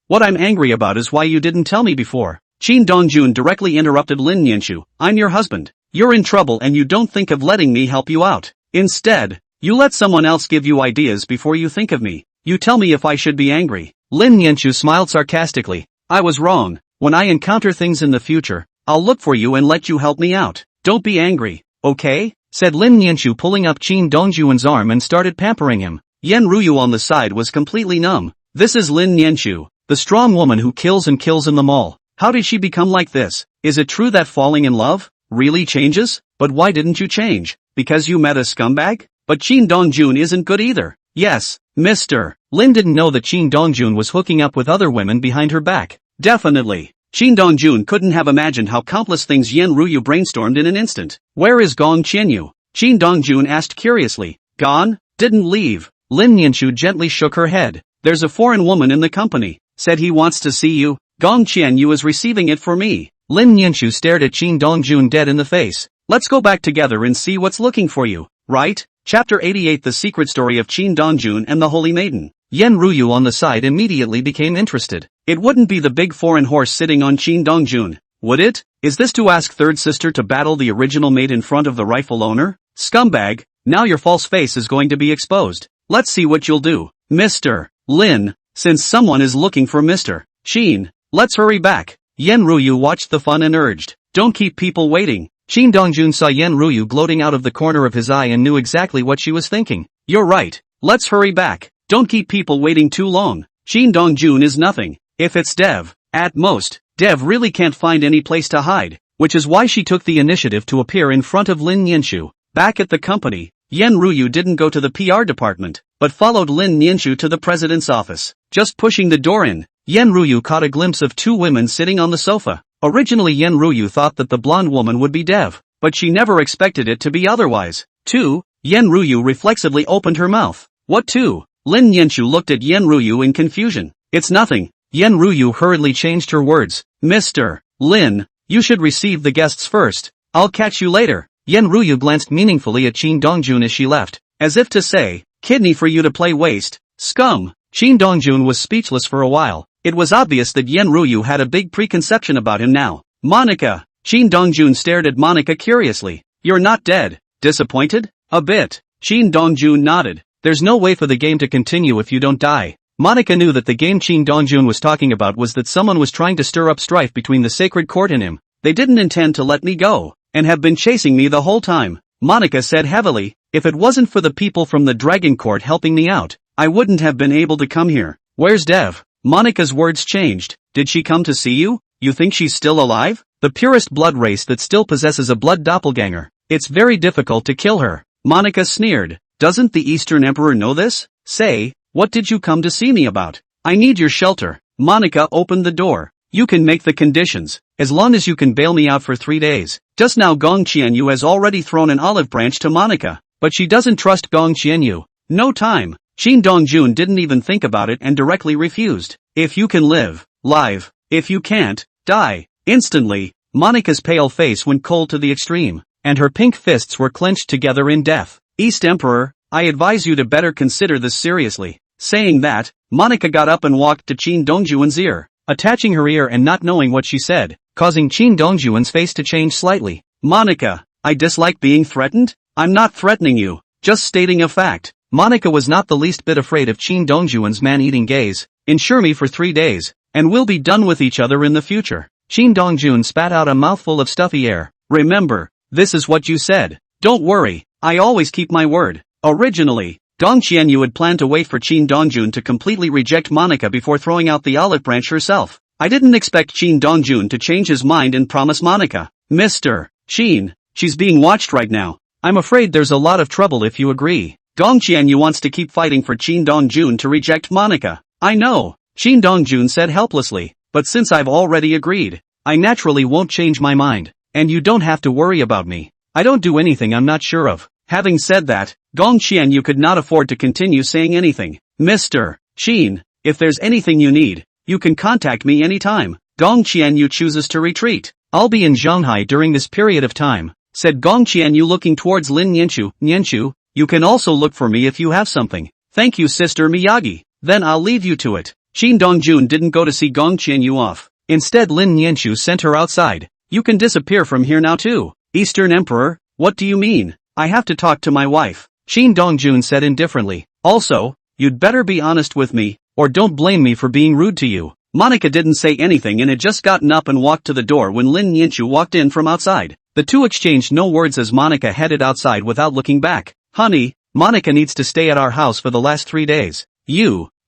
What I'm angry about is why you didn't tell me before." Qin Dongjun directly interrupted Lin Yanchu. "I'm your husband. You're in trouble and you don't think of letting me help you out. Instead, you let someone else give you ideas before you think of me. You tell me if I should be angry." Lin Yanchu smiled sarcastically. "I was wrong. When I encounter things in the future, I'll look for you and let you help me out. Don't be angry, okay?" said Lin Yanchu, pulling up Qin Dongjuan's arm and started pampering him. Yen Ruyu on the side was completely numb. This is Lin Nianchu, the strong woman who kills and kills in the mall. How did she become like this? Is it true that falling in love really changes? But why didn't you change? Because you met a scumbag? But Qin Dongjun isn't good either. Yes, Mr. Lin didn't know that Qin Dongjun was hooking up with other women behind her back. Definitely. Qin Dongjun couldn't have imagined how countless things Yen Ruyu brainstormed in an instant. Where is Gong Qianyu? Qin Dongjun asked curiously. Gone? Didn't leave. Lin Nianchu gently shook her head. There's a foreign woman in the company. Said he wants to see you. Gong Qianyu is receiving it for me. Lin Nianchu stared at Qin Dongjun dead in the face. Let's go back together and see what's looking for you, right? Chapter 88 The Secret Story of Qin Dongjun and the Holy Maiden. Yen Ruyu on the side immediately became interested. It wouldn't be the big foreign horse sitting on Qin Dongjun, would it? Is this to ask third sister to battle the original mate in front of the rightful owner? Scumbag, now your false face is going to be exposed. Let's see what you'll do. Mr. Lin, since someone is looking for Mr. Qin, let's hurry back. Yen Ruyu watched the fun and urged, don't keep people waiting. Qin Dongjun saw Yen Ruyu gloating out of the corner of his eye and knew exactly what she was thinking. You're right. Let's hurry back. Don't keep people waiting too long. Qin Dongjun is nothing. If it's Dev, at most, Dev really can't find any place to hide, which is why she took the initiative to appear in front of Lin Nianchu. Back at the company, Yen Ruyu didn't go to the PR department, but followed Lin Nianchu to the president's office. Just pushing the door in, Yen Ruyu caught a glimpse of two women sitting on the sofa. Originally Yen Ruyu thought that the blonde woman would be Dev, but she never expected it to be otherwise. 2. Yen Ruyu reflexively opened her mouth. What 2? Lin Nianchu looked at Yen Ruyu in confusion. It's nothing. Yen Ruyu hurriedly changed her words. Mr. Lin, you should receive the guests first. I'll catch you later. Yen Ruyu glanced meaningfully at Qin Dongjun as she left, as if to say, kidney for you to play waste, scum. Qin Dongjun was speechless for a while. It was obvious that Yen Ruyu had a big preconception about him now. Monica. Qin Dongjun stared at Monica curiously. You're not dead. Disappointed? A bit. Qin Dongjun nodded. There's no way for the game to continue if you don't die. Monica knew that the game Qin Dongjun was talking about was that someone was trying to stir up strife between the sacred court and him. They didn't intend to let me go, and have been chasing me the whole time. Monica said heavily, if it wasn't for the people from the Dragon Court helping me out, I wouldn't have been able to come here. Where's Dev? Monica's words changed. Did she come to see you? You think she's still alive? The purest blood race that still possesses a blood doppelganger. It's very difficult to kill her. Monica sneered. Doesn't the Eastern Emperor know this? Say, what did you come to see me about? I need your shelter. Monica opened the door. You can make the conditions, as long as you can bail me out for 3 days. Just now Gong Qianyu has already thrown an olive branch to Monica, but she doesn't trust Gong Qianyu. No time. Qin Dongjun didn't even think about it and directly refused. If you can live, live. If you can't, die. Instantly, Monica's pale face went cold to the extreme, and her pink fists were clenched together in death. East Emperor, I advise you to better consider this seriously. Saying that, Monica got up and walked to Qin Dongjun's ear, attaching her ear and not knowing what she said, causing Qin Dongjun's face to change slightly. Monica, I dislike being threatened? I'm not threatening you, just stating a fact. Monica was not the least bit afraid of Qin Dongjun's man-eating gaze. Insure me for 3 days, and we'll be done with each other in the future. Qin Dongjun spat out a mouthful of stuffy air. Remember, this is what you said. Don't worry, I always keep my word. Originally, Gong Qianyu had planned to wait for Qin Dongjun to completely reject Monica before throwing out the olive branch herself. I didn't expect Qin Dongjun to change his mind and promise Monica. Mr. Qin, she's being watched right now. I'm afraid there's a lot of trouble if you agree. Gong Qianyu wants to keep fighting for Qin Dongjun to reject Monica. I know, Qin Dongjun said helplessly, but since I've already agreed, I naturally won't change my mind, and you don't have to worry about me. I don't do anything I'm not sure of. Having said that, Gong Qianyu could not afford to continue saying anything. Mr. Qin, if there's anything you need, you can contact me anytime. Gong Qianyu chooses to retreat. I'll be in Shanghai during this period of time, said Gong Qianyu looking towards Lin Nianchu. Nianchu, you can also look for me if you have something. Thank you Sister Miyagi. Then I'll leave you to it. Qin Dongjun didn't go to see Gong Qianyu off. Instead Lin Nianchu sent her outside. You can disappear from here now too. Eastern Emperor, what do you mean? I have to talk to my wife. Qin Dongjun said indifferently. Also, you'd better be honest with me, or don't blame me for being rude to you. Monica didn't say anything and had just gotten up and walked to the door when Lin Nianchu walked in from outside. The two exchanged no words as Monica headed outside without looking back. Honey, Monica needs to stay at our house for the last 3 days.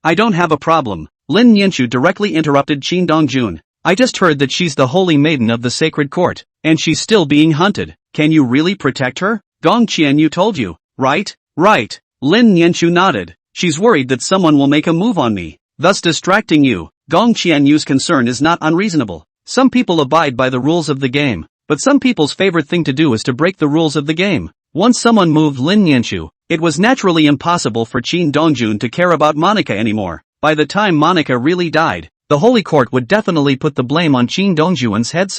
I don't have a problem. Lin Nianchu directly interrupted Qin Dongjun. I just heard that she's the holy maiden of the sacred court, and she's still being hunted. Can you really protect her? Gong Qianyu told you, right? Right. Lin Nianchu nodded. She's worried that someone will make a move on me, thus distracting you. Gong Qianyu's concern is not unreasonable. Some people abide by the rules of the game, but some people's favorite thing to do is to break the rules of the game. Once someone moved Lin Nianchu, it was naturally impossible for Qin Dongjun to care about Monica anymore. By the time Monica really died, the Holy Court would definitely put the blame on Qin Dongjun's head.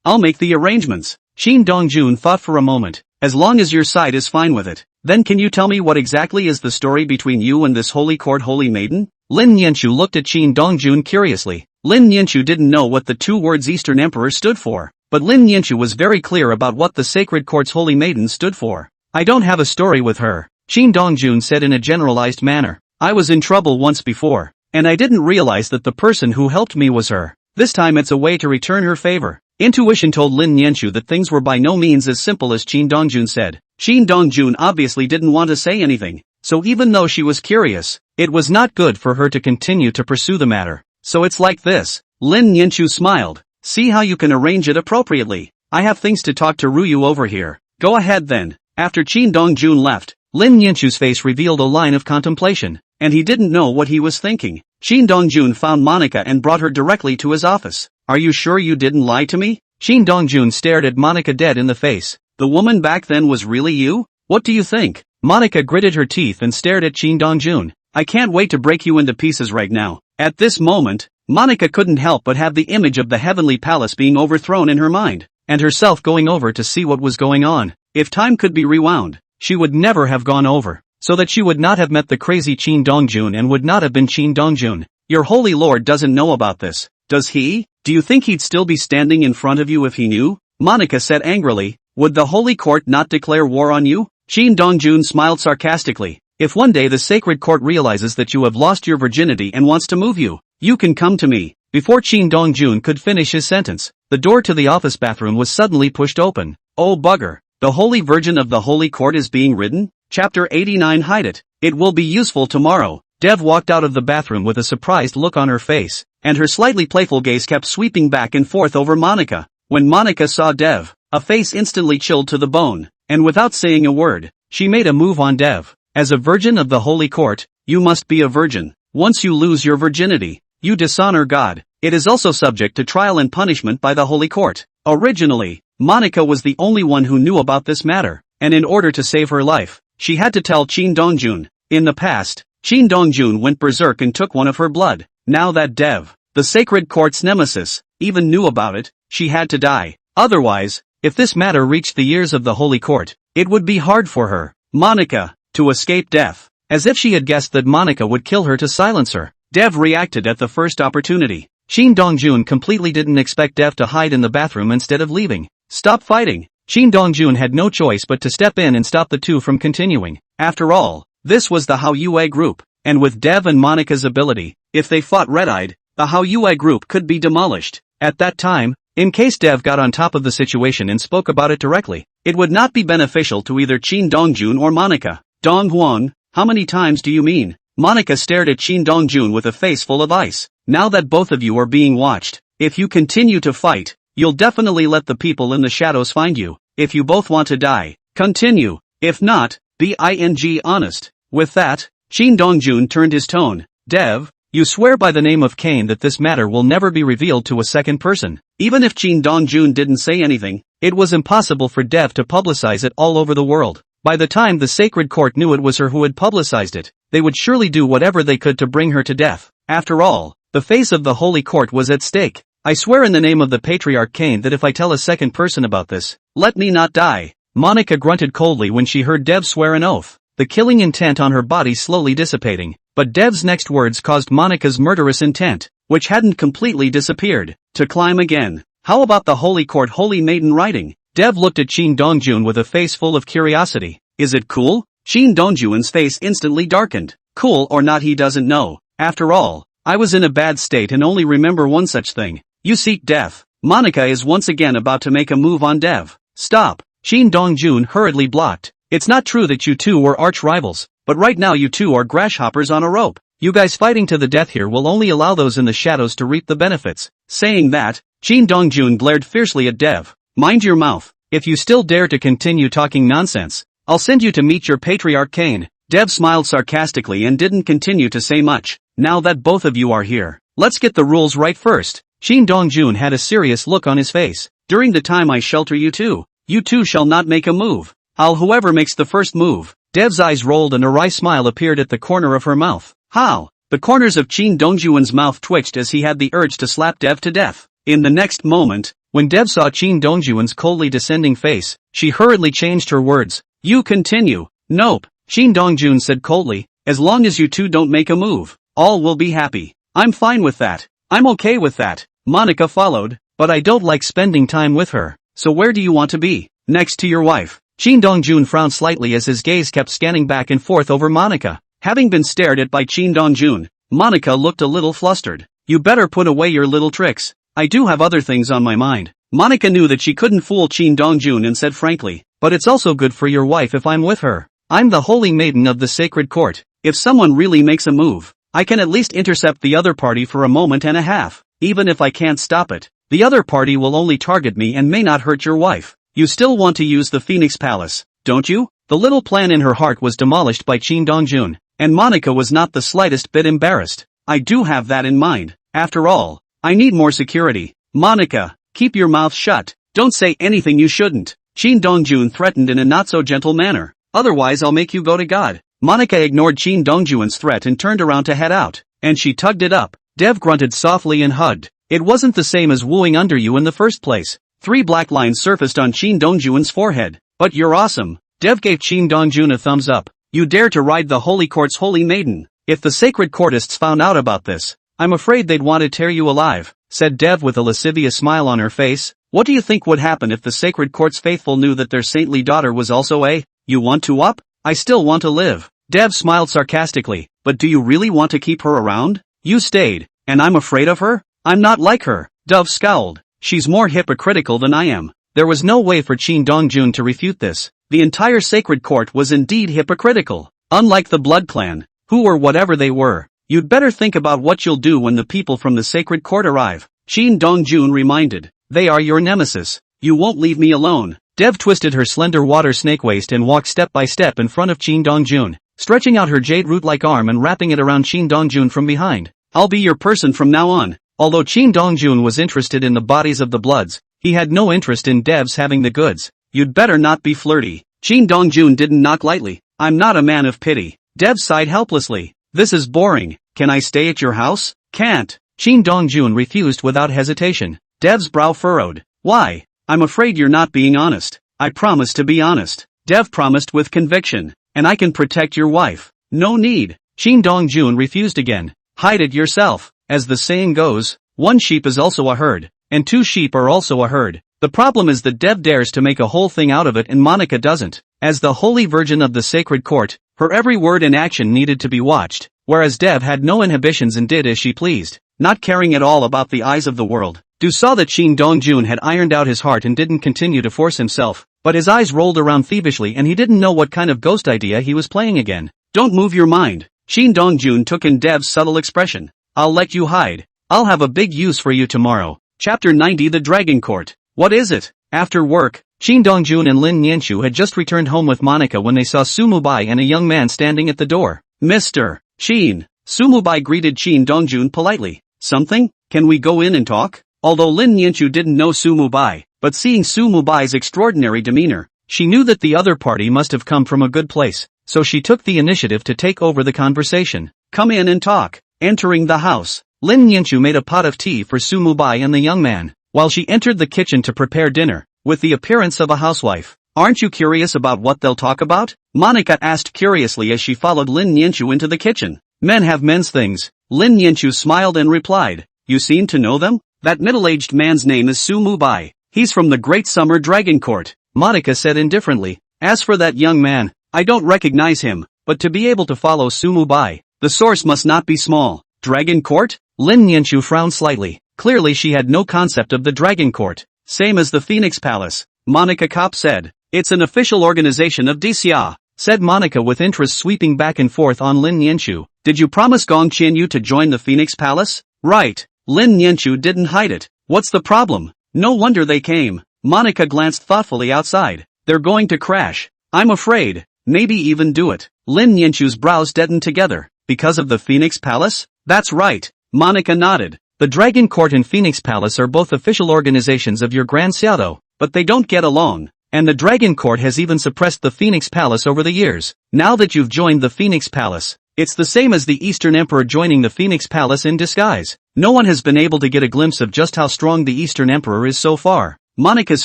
I'll make the arrangements. Qin Dongjun thought for a moment. As long as your side is fine with it, then can you tell me what exactly is the story between you and this Holy Court Holy Maiden? Lin Nianchu looked at Qin Dongjun curiously. Lin Nianchu didn't know what the two words Eastern Emperor stood for, but Lin Nianchu was very clear about what the Sacred Court's Holy Maiden stood for. I don't have a story with her, Qin Dongjun said in a generalized manner. I was in trouble once before, and I didn't realize that the person who helped me was her. This time it's a way to return her favor. Intuition told Lin Nianchu that things were by no means as simple as Qin Dongjun said. Qin Dongjun obviously didn't want to say anything, so even though she was curious, it was not good for her to continue to pursue the matter. So it's like this. Lin Nianchu smiled. See how you can arrange it appropriately. I have things to talk to Ruyu over here. Go ahead then. After Qin Dongjun left, Lin Nianchu's face revealed a line of contemplation, and he didn't know what he was thinking. Qin Dongjun found Monica and brought her directly to his office. Are you sure you didn't lie to me? Qin Dongjun stared at Monica dead in the face. The woman back then was really you? What do you think? Monica gritted her teeth and stared at Qin Dongjun. I can't wait to break you into pieces right now. At this moment, Monica couldn't help but have the image of the heavenly palace being overthrown in her mind, and herself going over to see what was going on. If time could be rewound, she would never have gone over, so that she would not have met the crazy Qin Dongjun and would not have been Qin Dongjun. Your holy lord doesn't know about this, does he? Do you think he'd still be standing in front of you if he knew? Monica said angrily. Would the holy court not declare war on you? Qin Dongjun smiled sarcastically. If one day the sacred court realizes that you have lost your virginity and wants to move you, you can come to me. Before Qin Dongjun could finish his sentence, the door to the office bathroom was suddenly pushed open. Oh bugger, the Holy Virgin of the Holy Court is being ridden? Chapter 89. Hide it. It will be useful tomorrow. Dev walked out of the bathroom with a surprised look on her face, and her slightly playful gaze kept sweeping back and forth over Monica. When Monica saw Dev, a face instantly chilled to the bone, and without saying a word, she made a move on Dev. As a virgin of the Holy Court, you must be a virgin. Once you lose your virginity, you dishonor God. It is also subject to trial and punishment by the Holy Court. Originally, Monica was the only one who knew about this matter, and in order to save her life, she had to tell Qin Dongjun. In the past, Qin Dongjun went berserk and took one of her blood. Now that Dev, the sacred court's nemesis, even knew about it, she had to die. Otherwise, if this matter reached the ears of the Holy Court, it would be hard for her, Monica, to escape death. As if she had guessed that Monica would kill her to silence her, Dev reacted at the first opportunity. Qin Dongjun completely didn't expect Dev to hide in the bathroom instead of leaving. Stop fighting. Qin Dongjun had no choice but to step in and stop the two from continuing. After all, this was the Hao Yue group, and with Dev and Monica's ability, if they fought red-eyed, the Hao Yue group could be demolished. At that time, in case Dev got on top of the situation and spoke about it directly, it would not be beneficial to either Qin Dongjun or Monica. Dong Huang, how many times do you mean? Monica stared at Qin Dongjun with a face full of ice. Now that both of you are being watched, if you continue to fight, you'll definitely let the people in the shadows find you. If you both want to die, continue. If not, be honest. With that, Qin Dongjun turned his tone. Dev, you swear by the name of Cain that this matter will never be revealed to a second person. Even if Qin Dongjun didn't say anything, it was impossible for Dev to publicize it all over the world. By the time the sacred court knew it was her who had publicized it, they would surely do whatever they could to bring her to death. After all, the face of the holy court was at stake. I swear in the name of the patriarch Cain that if I tell a second person about this, let me not die. Monica grunted coldly when she heard Dev swear an oath, the killing intent on her body slowly dissipating. But Dev's next words caused Monica's murderous intent, which hadn't completely disappeared, to climb again. How about the Holy Court Holy Maiden writing? Dev looked at Qin Dongjun with a face full of curiosity. Is it cool? Qin Dongjun's face instantly darkened. Cool or not he doesn't know. After all, I was in a bad state and only remember one such thing. You seek death. Monica is once again about to make a move on Dev. Stop. Qin Dongjun hurriedly blocked. It's not true that you two were arch rivals, but right now you two are grasshoppers on a rope. You guys fighting to the death here will only allow those in the shadows to reap the benefits. Saying that, Shin Dongjun glared fiercely at Dev. Mind your mouth. If you still dare to continue talking nonsense, I'll send you to meet your patriarch Kane. Dev smiled sarcastically and didn't continue to say much. Now that both of you are here, let's get the rules right first. Shin Dongjun had a serious look on his face. During the time I shelter you two shall not make a move. Whoever makes the first move. Dev's eyes rolled and a wry smile appeared at the corner of her mouth. How? The corners of Shin Dongjun's mouth twitched as he had the urge to slap Dev to death. In the next moment, when Dev saw Shin Dongjun's coldly descending face, she hurriedly changed her words. You continue. Nope, Shin Dongjun said coldly, as long as you two don't make a move, all will be happy. I'm fine with that. I'm okay with that. Monica followed, but I don't like spending time with her. So where do you want to be? Next to your wife. Shin Dongjun frowned slightly as his gaze kept scanning back and forth over Monica. Having been stared at by Shin Dongjun, Monica looked a little flustered. You better put away your little tricks. I do have other things on my mind. Monica knew that she couldn't fool Shin Dongjun and said frankly, but it's also good for your wife if I'm with her. I'm the holy maiden of the sacred court. If someone really makes a move, I can at least intercept the other party for a moment and a half. Even if I can't stop it, the other party will only target me and may not hurt your wife. You still want to use the Phoenix Palace, don't you? The little plan in her heart was demolished by Shin Dongjun, and Monica was not the slightest bit embarrassed. I do have that in mind. After all, I need more security. Monica, keep your mouth shut. Don't say anything you shouldn't. Shin Dongjun threatened in a not-so-gentle manner. Otherwise I'll make you go to God. Monica ignored Shin Dongjun's threat and turned around to head out, and she tugged it up. Dev grunted softly and hugged. It wasn't the same as wooing under you in the first place. 3 black lines surfaced on Shin Dongjun's forehead. But you're awesome. Dev gave Shin Dongjun a thumbs up. You dare to ride the holy court's holy maiden. If the sacred courtists found out about this, I'm afraid they'd want to tear you alive, said Dev with a lascivious smile on her face. What do you think would happen if the sacred court's faithful knew that their saintly daughter was also a? You want to up? I still want to live. Dev smiled sarcastically. But do you really want to keep her around? You stayed, and I'm afraid of her? I'm not like her. Dev scowled. She's more hypocritical than I am. There was no way for Shin Dongjun to refute this. The entire sacred court was indeed hypocritical. Unlike the blood clan, who or whatever they were, you'd better think about what you'll do when the people from the sacred court arrive. Shin Dongjun reminded. They are your nemesis. You won't leave me alone. Dev twisted her slender water snake waist and walked step by step in front of Shin Dongjun, stretching out her jade root-like arm and wrapping it around Shin Dongjun from behind. I'll be your person from now on. Although Shin Dongjun was interested in the bodies of the bloods, he had no interest in Dev's having the goods. You'd better not be flirty. Shin Dongjun didn't knock lightly. I'm not a man of pity. Dev sighed helplessly. This is boring. Can I stay at your house? Can't. Shin Dongjun refused without hesitation. Dev's brow furrowed. Why? I'm afraid you're not being honest. I promise to be honest. Dev promised with conviction. And I can protect your wife. No need. Shin Dongjun refused again. Hide it yourself. As the saying goes, 1 sheep is also a herd, and 2 sheep are also a herd. The problem is that Dev dares to make a whole thing out of it and Monica doesn't. As the holy virgin of the sacred court, her every word and action needed to be watched, whereas Dev had no inhibitions and did as she pleased, not caring at all about the eyes of the world. Du saw that Shin Dongjun had ironed out his heart and didn't continue to force himself, but his eyes rolled around thievishly and he didn't know what kind of ghost idea he was playing again. Don't move your mind. Shin Dongjun took in Dev's subtle expression. I'll let you hide. I'll have a big use for you tomorrow. Chapter 90 The Dragon Court. What is it? After work, Shin Dongjun and Lin Nianchu had just returned home with Monica when they saw Sumubai and a young man standing at the door. Mr. Shin. Sumubai greeted Shin Dongjun politely. Something? Can we go in and talk? Although Lin Nianchu didn't know Sumubai, but seeing Sumubai's extraordinary demeanor, she knew that the other party must have come from a good place, so she took the initiative to take over the conversation. Come in and talk. Entering the house, Lin Nianchu made a pot of tea for Sumubai and the young man, while she entered the kitchen to prepare dinner, with the appearance of a housewife. Aren't you curious about what they'll talk about? Monica asked curiously as she followed Lin Nianchu into the kitchen. Men have men's things. Lin Nianchu smiled and replied. You seem to know them? That middle-aged man's name is Sumubai. He's from the Great Summer Dragon Court, Monica said indifferently. As for that young man, I don't recognize him, but to be able to follow Sumubai, the source must not be small. Dragon Court? Lin Nianchu frowned slightly. Clearly she had no concept of the Dragon Court. Same as the Phoenix Palace. Monica Kopp said. It's an official organization of DCA, said Monica with interest sweeping back and forth on Lin Nianchu. Did you promise Gong Qianyu to join the Phoenix Palace? Right. Lin Nianchu didn't hide it. What's the problem? No wonder they came. Monica glanced thoughtfully outside. They're going to crash. I'm afraid. Maybe even do it. Lin Nianchu's brows deadened together. Because of the Phoenix Palace? That's right. Monica nodded. The Dragon Court and Phoenix Palace are both official organizations of your Grand Xiao, but they don't get along. And the Dragon Court has even suppressed the Phoenix Palace over the years. Now that you've joined the Phoenix Palace, it's the same as the Eastern Emperor joining the Phoenix Palace in disguise. No one has been able to get a glimpse of just how strong the Eastern Emperor is so far. Monica's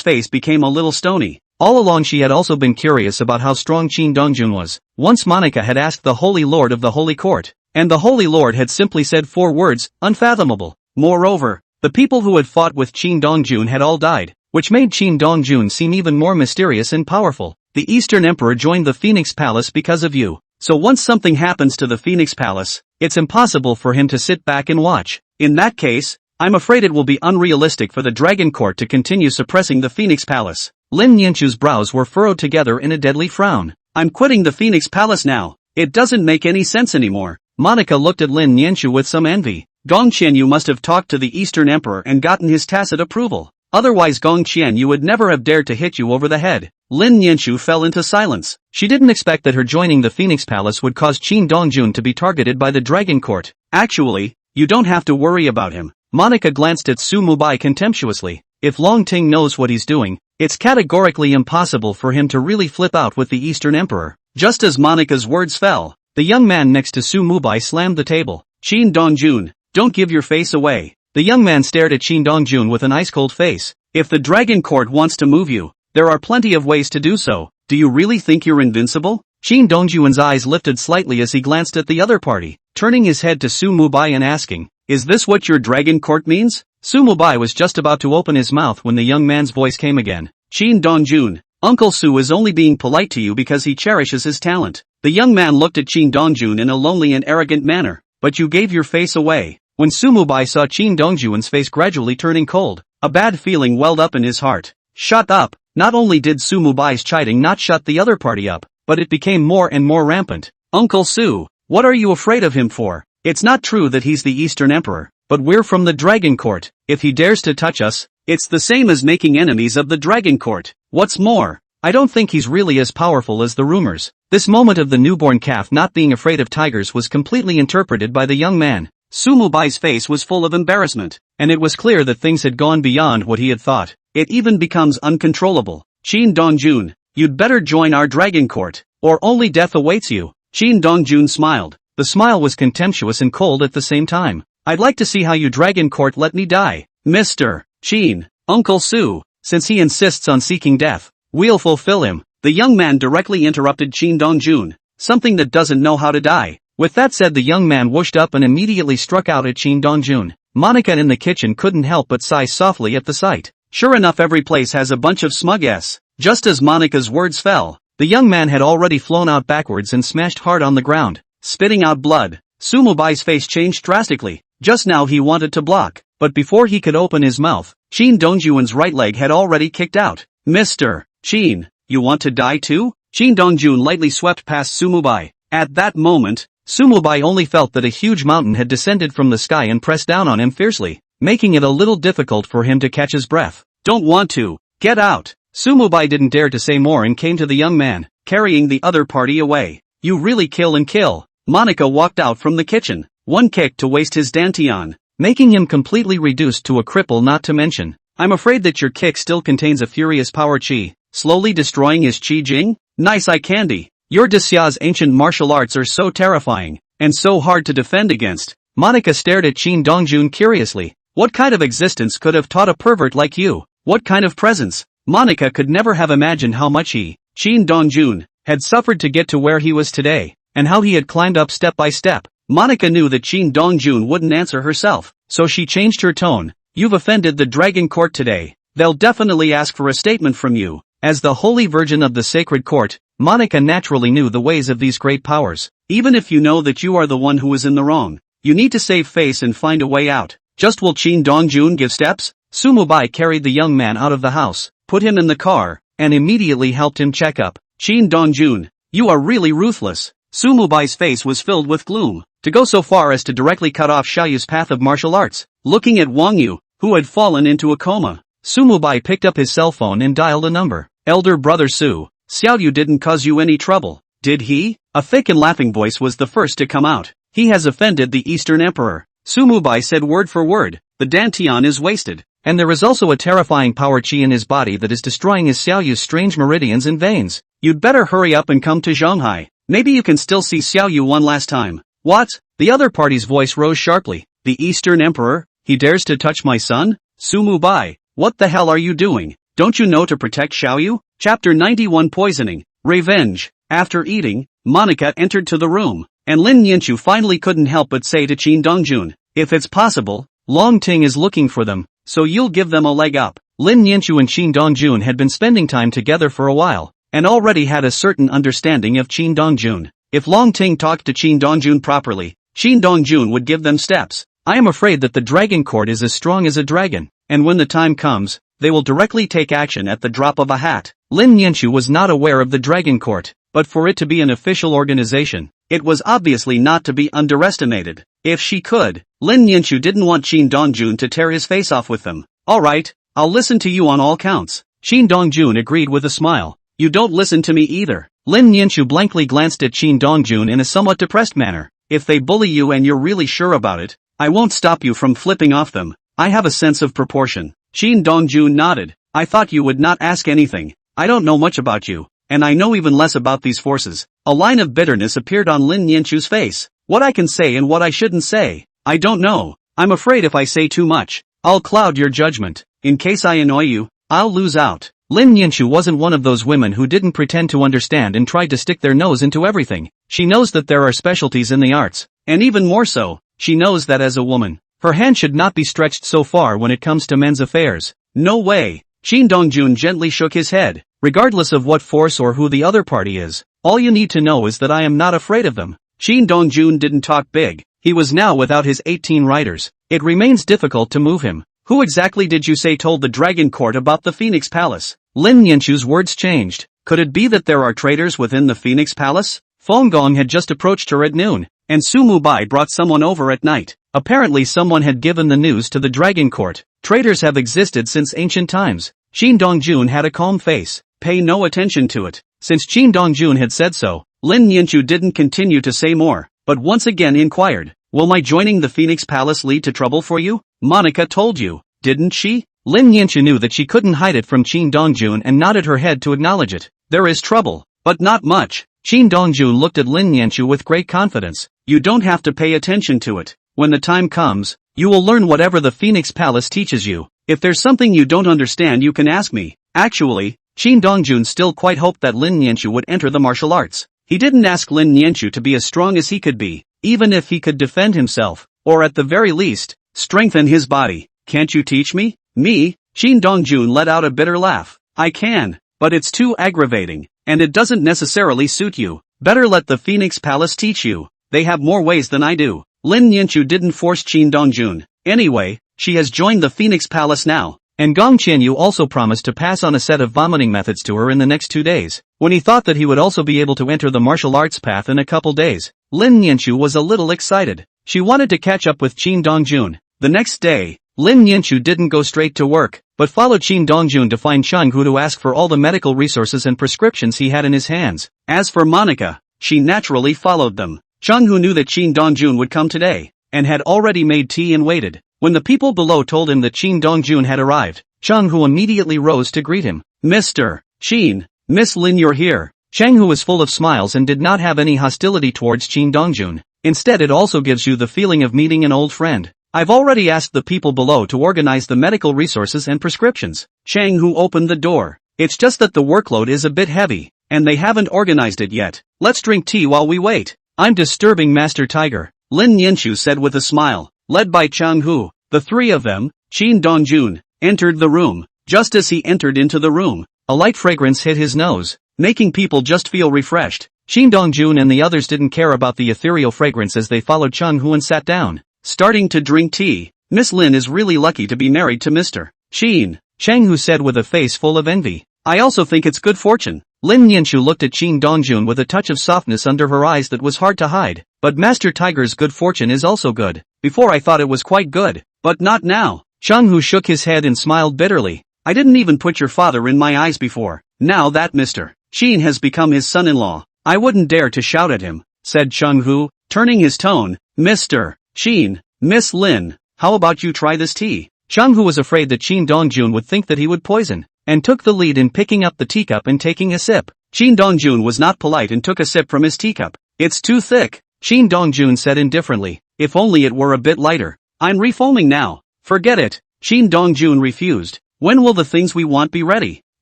face became a little stony. All along she had also been curious about how strong Qin Dongjun was. Once Monica had asked the Holy Lord of the Holy Court, and the Holy Lord had simply said 4 words, unfathomable. Moreover, the people who had fought with Qin Dongjun had all died, which made Qin Dongjun seem even more mysterious and powerful. The Eastern Emperor joined the Phoenix Palace because of you. So once something happens to the Phoenix Palace, it's impossible for him to sit back and watch. In that case, I'm afraid it will be unrealistic for the Dragon Court to continue suppressing the Phoenix Palace. Lin Nianchu's brows were furrowed together in a deadly frown. I'm quitting the Phoenix Palace now. It doesn't make any sense anymore. Monica looked at Lin Nianchu with some envy. Gong Qianyu must have talked to the Eastern Emperor and gotten his tacit approval. Otherwise Gong Qianyu would never have dared to hit you over the head. Lin Nianchu fell into silence. She didn't expect that her joining the Phoenix Palace would cause Qin Dongjun to be targeted by the Dragon Court. Actually, you don't have to worry about him. Monica glanced at Su Mubai contemptuously. If Long Ting knows what he's doing, it's categorically impossible for him to really flip out with the Eastern Emperor. Just as Monica's words fell, the young man next to Su Mubai slammed the table. Qin Dongjun, don't give your face away. The young man stared at Qin Dongjun with an ice-cold face. If the Dragon Court wants to move you, there are plenty of ways to do so. Do you really think you're invincible? Qin Dongjun's eyes lifted slightly as he glanced at the other party, turning his head to Su Mubai and asking, is this what your Dragon Court means? Su Mubai was just about to open his mouth when the young man's voice came again. Qin Dongjun, Uncle Su is only being polite to you because he cherishes his talent. The young man looked at Qin Dongjun in a lonely and arrogant manner. But you gave your face away. When Su Mubai saw Qin Dongjun's face gradually turning cold, a bad feeling welled up in his heart. Shut up! Not only did Su Mubai's chiding not shut the other party up, but it became more and more rampant. Uncle Su, what are you afraid of him for? It's not true that he's the Eastern Emperor, but we're from the Dragon Court. If he dares to touch us, it's the same as making enemies of the Dragon Court. What's more, I don't think he's really as powerful as the rumors. This moment of the newborn calf not being afraid of tigers was completely interpreted by the young man. Su Mubai's face was full of embarrassment, and it was clear that things had gone beyond what he had thought. It even becomes uncontrollable. Qin Dongjun, you'd better join our Dragon Court, or only death awaits you. Qin Dongjun smiled. The smile was contemptuous and cold at the same time. I'd like to see how you Dragon Court let me die. Mr. Qin, Uncle Su, since he insists on seeking death, we'll fulfill him. The young man directly interrupted Qin Dongjun. Something that doesn't know how to die. With that said, the young man whooshed up and immediately struck out at Qin Dongjun. Monica in the kitchen couldn't help but sigh softly at the sight. Sure enough, every place has a bunch of smug s. Just as Monica's words fell, the young man had already flown out backwards and smashed hard on the ground, spitting out blood. Su Mubai's face changed drastically. Just now he wanted to block, but before he could open his mouth, Qin Dongjun's right leg had already kicked out. Mr. Qin, you want to die too? Qin Dongjun lightly swept past Su Mubai. At that moment, Su Mubai only felt that a huge mountain had descended from the sky and pressed down on him fiercely, making it a little difficult for him to catch his breath. Don't want to. Get out. Su Mubai didn't dare to say more and came to the young man, carrying the other party away. You really kill and kill. Monica walked out from the kitchen, one kick to waste his dantian, making him completely reduced to a cripple, not to mention. I'm afraid that your kick still contains a furious power chi, slowly destroying his chi jing? Nice eye candy. Your Dxia's ancient martial arts are so terrifying, and so hard to defend against. Monica stared at Qin Dongjun curiously. What kind of existence could have taught a pervert like you? What kind of presence? Monica could never have imagined how much he, Qin Dongjun, had suffered to get to where he was today, and how he had climbed up step by step. Monica knew that Qin Dongjun wouldn't answer herself, so she changed her tone. You've offended the Dragon Court today. They'll definitely ask for a statement from you. As the Holy Virgin of the Sacred Court, Monica naturally knew the ways of these great powers. Even if you know that you are the one who is in the wrong, you need to save face and find a way out. Just will Qin Dongjun give steps? Su Mubai carried the young man out of the house, put him in the car, and immediately helped him check up. Shin Dongjun, you are really ruthless. Sumubai's face was filled with gloom. To go so far as to directly cut off Xiaoyu's path of martial arts. Looking at Wang Yu, who had fallen into a coma, Sumubai picked up his cell phone and dialed a number. Elder brother Su, Xiaoyu didn't cause you any trouble, did he? A thick and laughing voice was the first to come out. He has offended the Eastern Emperor. Sumubai said word for word, the Dantian is wasted, and there is also a terrifying power chi in his body that is destroying his Xiaoyu's strange meridians and veins. You'd better hurry up and come to Zhonghai. Maybe you can still see Xiaoyu one last time. What? The other party's voice rose sharply. The Eastern Emperor? He dares to touch my son? Sumubai, what the hell are you doing? Don't you know to protect Xiaoyu? Chapter 91 Poisoning. Revenge. After eating, Monica entered to the room, and Lin Yanchu finally couldn't help but say to Qin Dongjun, if it's possible, Long Ting is looking for them, so you'll give them a leg up. Lin Yanchu and Qin Dongjun had been spending time together for a while, and already had a certain understanding of Qin Dongjun. If Long Ting talked to Qin Dongjun properly, Qin Dongjun would give them steps. I am afraid that the dragon court is as strong as a dragon, and when the time comes, they will directly take action at the drop of a hat. Lin Yanchu was not aware of the dragon court, but for it to be an official organization, it was obviously not to be underestimated. If she could, Lin Yanchu didn't want Qin Dongjun to tear his face off with them. Alright, I'll listen to you on all counts. Qin Dongjun agreed with a smile. You don't listen to me either. Lin Yanchu blankly glanced at Qin Dongjun in a somewhat depressed manner. If they bully you and you're really sure about it, I won't stop you from flipping off them. I have a sense of proportion. Qin Dongjun nodded. I thought you would not ask anything. I don't know much about you, and I know even less about these forces. A line of bitterness appeared on Lin Yanchu's face. What I can say and what I shouldn't say, I don't know. I'm afraid if I say too much, I'll cloud your judgment. In case I annoy you, I'll lose out. Lin Yanchu wasn't one of those women who didn't pretend to understand and tried to stick their nose into everything. She knows that there are specialties in the arts, and even more so, she knows that as a woman, her hand should not be stretched so far when it comes to men's affairs. No way. Qin Dongjun gently shook his head. Regardless of what force or who the other party is, all you need to know is that I am not afraid of them. Qin Dongjun didn't talk big. He was now without his 18 riders. It remains difficult to move him. Who exactly did you say told the Dragon Court about the Phoenix Palace? Lin Yanchu's words changed. Could it be that there are traitors within the Phoenix Palace? Feng Gong had just approached her at noon, and Sumubai brought someone over at night. Apparently someone had given the news to the Dragon Court. Traitors have existed since ancient times. Qin Dongjun had a calm face. Pay no attention to it. Since Qin Dongjun had said so, Lin Yanchu didn't continue to say more, but once again inquired, will my joining the Phoenix Palace lead to trouble for you? Monica told you, didn't she? Lin Yanchu knew that she couldn't hide it from Qin Dongjun and nodded her head to acknowledge it. There is trouble, but not much. Qin Dongjun looked at Lin Yanchu with great confidence. You don't have to pay attention to it. When the time comes, you will learn whatever the Phoenix Palace teaches you. If there's something you don't understand you can ask me. Actually, Qin Dongjun still quite hoped that Lin Yanchu would enter the martial arts. He didn't ask Lin Yanchu to be as strong as he could be, even if he could defend himself, or at the very least, strengthen his body. Can't you teach me? Me? Qin Dongjun let out a bitter laugh. I can, but it's too aggravating, and it doesn't necessarily suit you. Better let the Phoenix Palace teach you. They have more ways than I do. Lin Yanchu didn't force Qin Dongjun. Anyway, she has joined the Phoenix Palace now. And Gong Qianyu also promised to pass on a set of vomiting methods to her in the next 2 days. When he thought that he would also be able to enter the martial arts path in a couple days, Lin Yanchu was a little excited. She wanted to catch up with Qin Dongjun. The next day, Lin Yanchu didn't go straight to work, but followed Qin Dongjun to find Changhu to ask for all the medical resources and prescriptions he had in his hands. As for Monica, she naturally followed them. Changhu knew that Qin Dongjun would come today, and had already made tea and waited. When the people below told him that Qin Dongjun had arrived, Changhu immediately rose to greet him. Mr. Qin, Miss Lin, you're here. Changhu was full of smiles and did not have any hostility towards Qin Dongjun. Instead, it also gives you the feeling of meeting an old friend. I've already asked the people below to organize the medical resources and prescriptions. Changhu opened the door. It's just that the workload is a bit heavy, and they haven't organized it yet. Let's drink tea while we wait. I'm disturbing Master Tiger, Lin Yanchu said with a smile. Led by Changhu, the three of them, Qin Dongjun, entered the room. Just as he entered into the room, a light fragrance hit his nose, making people just feel refreshed. Qin Dongjun and the others didn't care about the ethereal fragrance as they followed Changhu and sat down, starting to drink tea. Miss Lin is really lucky to be married to Mr. Qin, Changhu said with a face full of envy. I also think it's good fortune. Lin Nianchu looked at Qin Dongjun with a touch of softness under her eyes that was hard to hide. But Master Tiger's good fortune is also good. Before I thought it was quite good. But not now. Chang Hu shook his head and smiled bitterly. I didn't even put your father in my eyes before. Now that Mr. Qin has become his son-in-law, I wouldn't dare to shout at him, said Chang Hu, turning his tone. Mr. Qin, Miss Lin, how about you try this tea? Chang Hu was afraid that Qin Dongjun would think that he would poison, and took the lead in picking up the teacup and taking a sip. Qin Dongjun was not polite and took a sip from his teacup. It's too thick, Qin Dongjun said indifferently. If only it were a bit lighter. I'm refoaming now. Forget it. Qin Dongjun refused. When will the things we want be ready?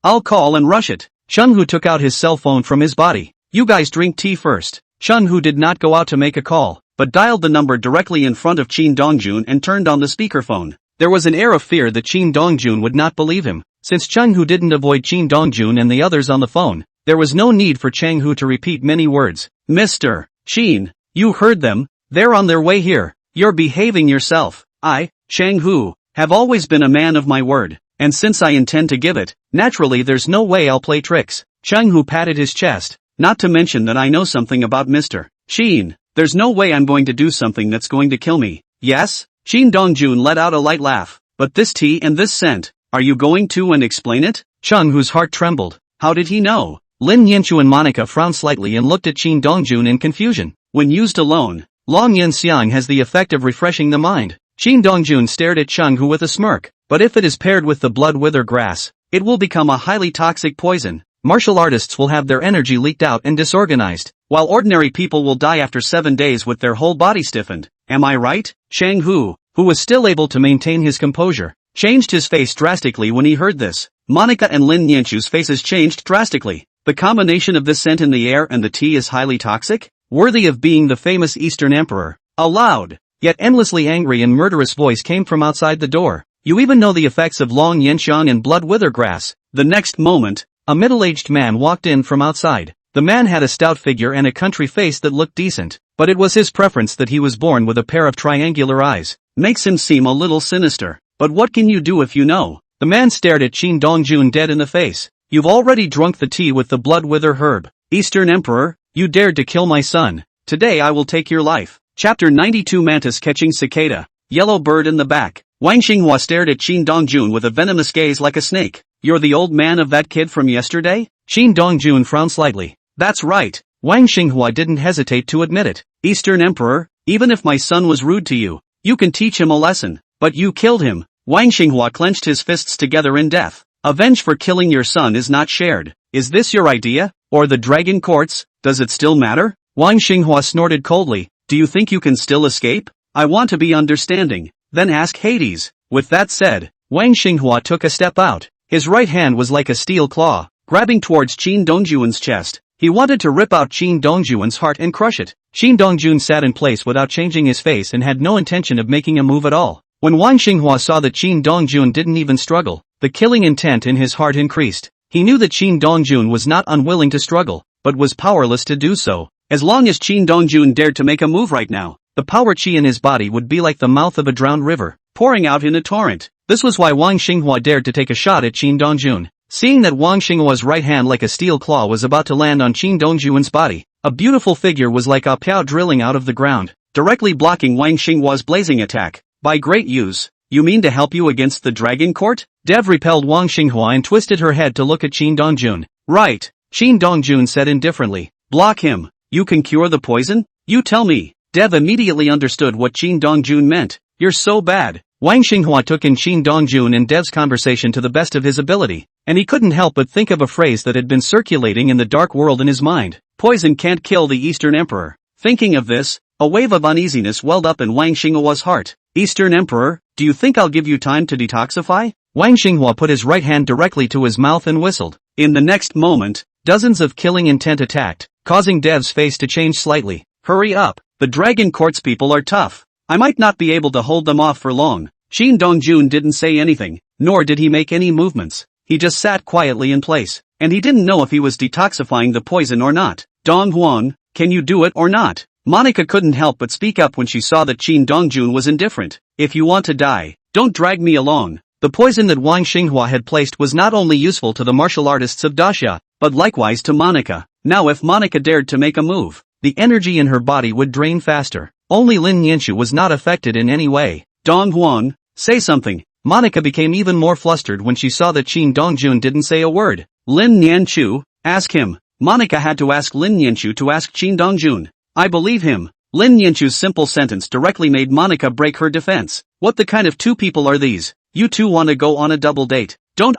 I'll call and rush it. Chang Hu took out his cell phone from his body. You guys drink tea first. Chang Hu did not go out to make a call, but dialed the number directly in front of Qin Dongjun and turned on the speakerphone. There was an air of fear that Qin Dongjun would not believe him. Since Chang Hu didn't avoid Qin Dongjun and the others on the phone, there was no need for Chang Hu to repeat many words. Mr. Qin, you heard them. They're on their way here. You're behaving yourself. I, Chang Hu, have always been a man of my word, and since I intend to give it, naturally there's no way I'll play tricks. Chang Hu patted his chest. Not to mention that I know something about Mr. Qin. There's no way I'm going to do something that's going to kill me. Yes? Qin Dongjun let out a light laugh. But this tea and this scent, are you going to and explain it? Chang Hu's heart trembled. How did he know? Lin Yanchu and Monica frowned slightly and looked at Qin Dongjun in confusion. When used alone, Long Yin Xiang has the effect of refreshing the mind. Qin Dongjun stared at Chang Hu with a smirk. But if it is paired with the blood wither grass, it will become a highly toxic poison. Martial artists will have their energy leaked out and disorganized, while ordinary people will die after 7 days with their whole body stiffened. Am I right? Chang Hu, who was still able to maintain his composure, changed his face drastically when he heard this. Monica and Lin Nianchu's faces changed drastically. The combination of this scent in the air and the tea is highly toxic? Worthy of being the famous Eastern Emperor. A loud, yet endlessly angry and murderous voice came from outside the door. You even know the effects of Long Yanxiang and blood wither grass. The next moment, a middle-aged man walked in from outside. The man had a stout figure and a country face that looked decent, but it was his preference that he was born with a pair of triangular eyes. Makes him seem a little sinister. But what can you do if you know? The man stared at Qin Dongjun dead in the face. You've already drunk the tea with the blood wither herb. Eastern Emperor, you dared to kill my son. Today I will take your life. Chapter 92 Mantis catching cicada. Yellow bird in the back. Wang Xinghua stared at Qin Dongjun with a venomous gaze like a snake. You're the old man of that kid from yesterday? Qin Dongjun frowned slightly. That's right. Wang Xinghua didn't hesitate to admit it. Eastern Emperor, even if my son was rude to you, you can teach him a lesson. But you killed him. Wang Xinghua clenched his fists together in death. Avenge for killing your son is not shared. Is this your idea? Or the dragon courts? Does it still matter? Wang Xinghua snorted coldly. Do you think you can still escape? I want to be understanding. Then ask Hades. With that said, Wang Xinghua took a step out. His right hand was like a steel claw, grabbing towards Qin Dongjun's chest. He wanted to rip out Qin Dongjun's heart and crush it. Qin Dongjun sat in place without changing his face and had no intention of making a move at all. When Wang Xinghua saw that Qin Dongjun didn't even struggle, the killing intent in his heart increased. He knew that Qin Dongjun was not unwilling to struggle, but was powerless to do so. As long as Qin Dongjun dared to make a move right now, the power chi in his body would be like the mouth of a drowned river, pouring out in a torrent. This was why Wang Xinghua dared to take a shot at Qin Dongjun. Seeing that Wang Xinghua's right hand like a steel claw was about to land on Qin Dongjun's body, a beautiful figure was like a piao drilling out of the ground, directly blocking Wang Xinghua's blazing attack. By great use, you mean to help you against the dragon court? Dev repelled Wang Xinghua and twisted her head to look at Qin Dongjun. Right, Qin Dongjun said indifferently. Block him. You can cure the poison? You tell me. Dev immediately understood what Qin Dongjun meant. You're so bad. Wang Xinghua took in Qin Dongjun and Dev's conversation to the best of his ability, and he couldn't help but think of a phrase that had been circulating in the dark world in his mind. Poison can't kill the Eastern Emperor. Thinking of this, a wave of uneasiness welled up in Wang Xinghua's heart. Eastern Emperor, do you think I'll give you time to detoxify? Wang Xinghua put his right hand directly to his mouth and whistled. In the next moment, dozens of killing intent attacked, causing Dev's face to change slightly. Hurry up, the Dragon Court's people are tough. I might not be able to hold them off for long. Qin Dongjun didn't say anything, nor did he make any movements. He just sat quietly in place, and he didn't know if he was detoxifying the poison or not. Dong Huang, can you do it or not? Monica couldn't help but speak up when she saw that Qin Dongjun was indifferent. If you want to die, don't drag me along. The poison that Wang Xinghua had placed was not only useful to the martial artists of Daxia, but likewise to Monica. Now if Monica dared to make a move, the energy in her body would drain faster. Only Lin Yanchu was not affected in any way. Dong Huan, say something. Monica became even more flustered when she saw that Qin Dongjun didn't say a word. Lin Yanchu, ask him. Monica had to ask Lin Yanchu to ask Qin Dongjun. I believe him. Lin Yanchu's simple sentence directly made Monica break her defense. What the kind of two people are these? You two want to go on a double date. Don't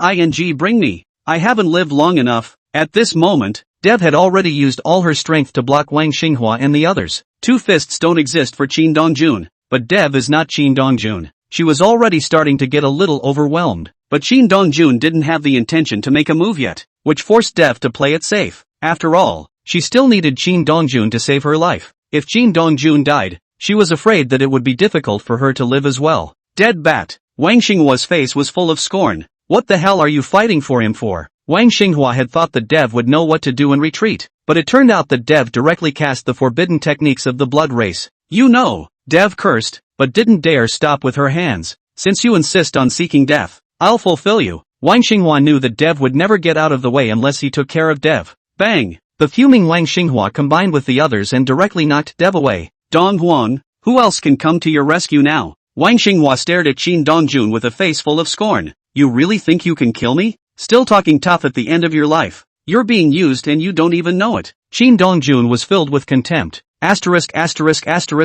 bring me. I haven't lived long enough. At this moment, Dev had already used all her strength to block Wang Xinghua and the others. Two fists don't exist for Qin Dongjun, but Dev is not Qin Dongjun. She was already starting to get a little overwhelmed, but Qin Dongjun didn't have the intention to make a move yet, which forced Dev to play it safe. After all, she still needed Qin Dongjun to save her life. If Qin Dongjun died, she was afraid that it would be difficult for her to live as well. Dead bat. Wang Xinghua's face was full of scorn. What the hell are you fighting for him for? Wang Xinghua had thought that Dev would know what to do and retreat, but it turned out that Dev directly cast the forbidden techniques of the blood race. You know, Dev cursed, but didn't dare stop with her hands. Since you insist on seeking death, I'll fulfill you. Wang Xinghua knew that Dev would never get out of the way unless he took care of Dev. Bang! The fuming Wang Xinghua combined with the others and directly knocked Dev away. Dong Huan, who else can come to your rescue now? Wang Xinghua stared at Qin Dongjun with a face full of scorn. You really think you can kill me? Still talking tough at the end of your life. You're being used and you don't even know it. Qin Dongjun was filled with contempt. As soon as Qin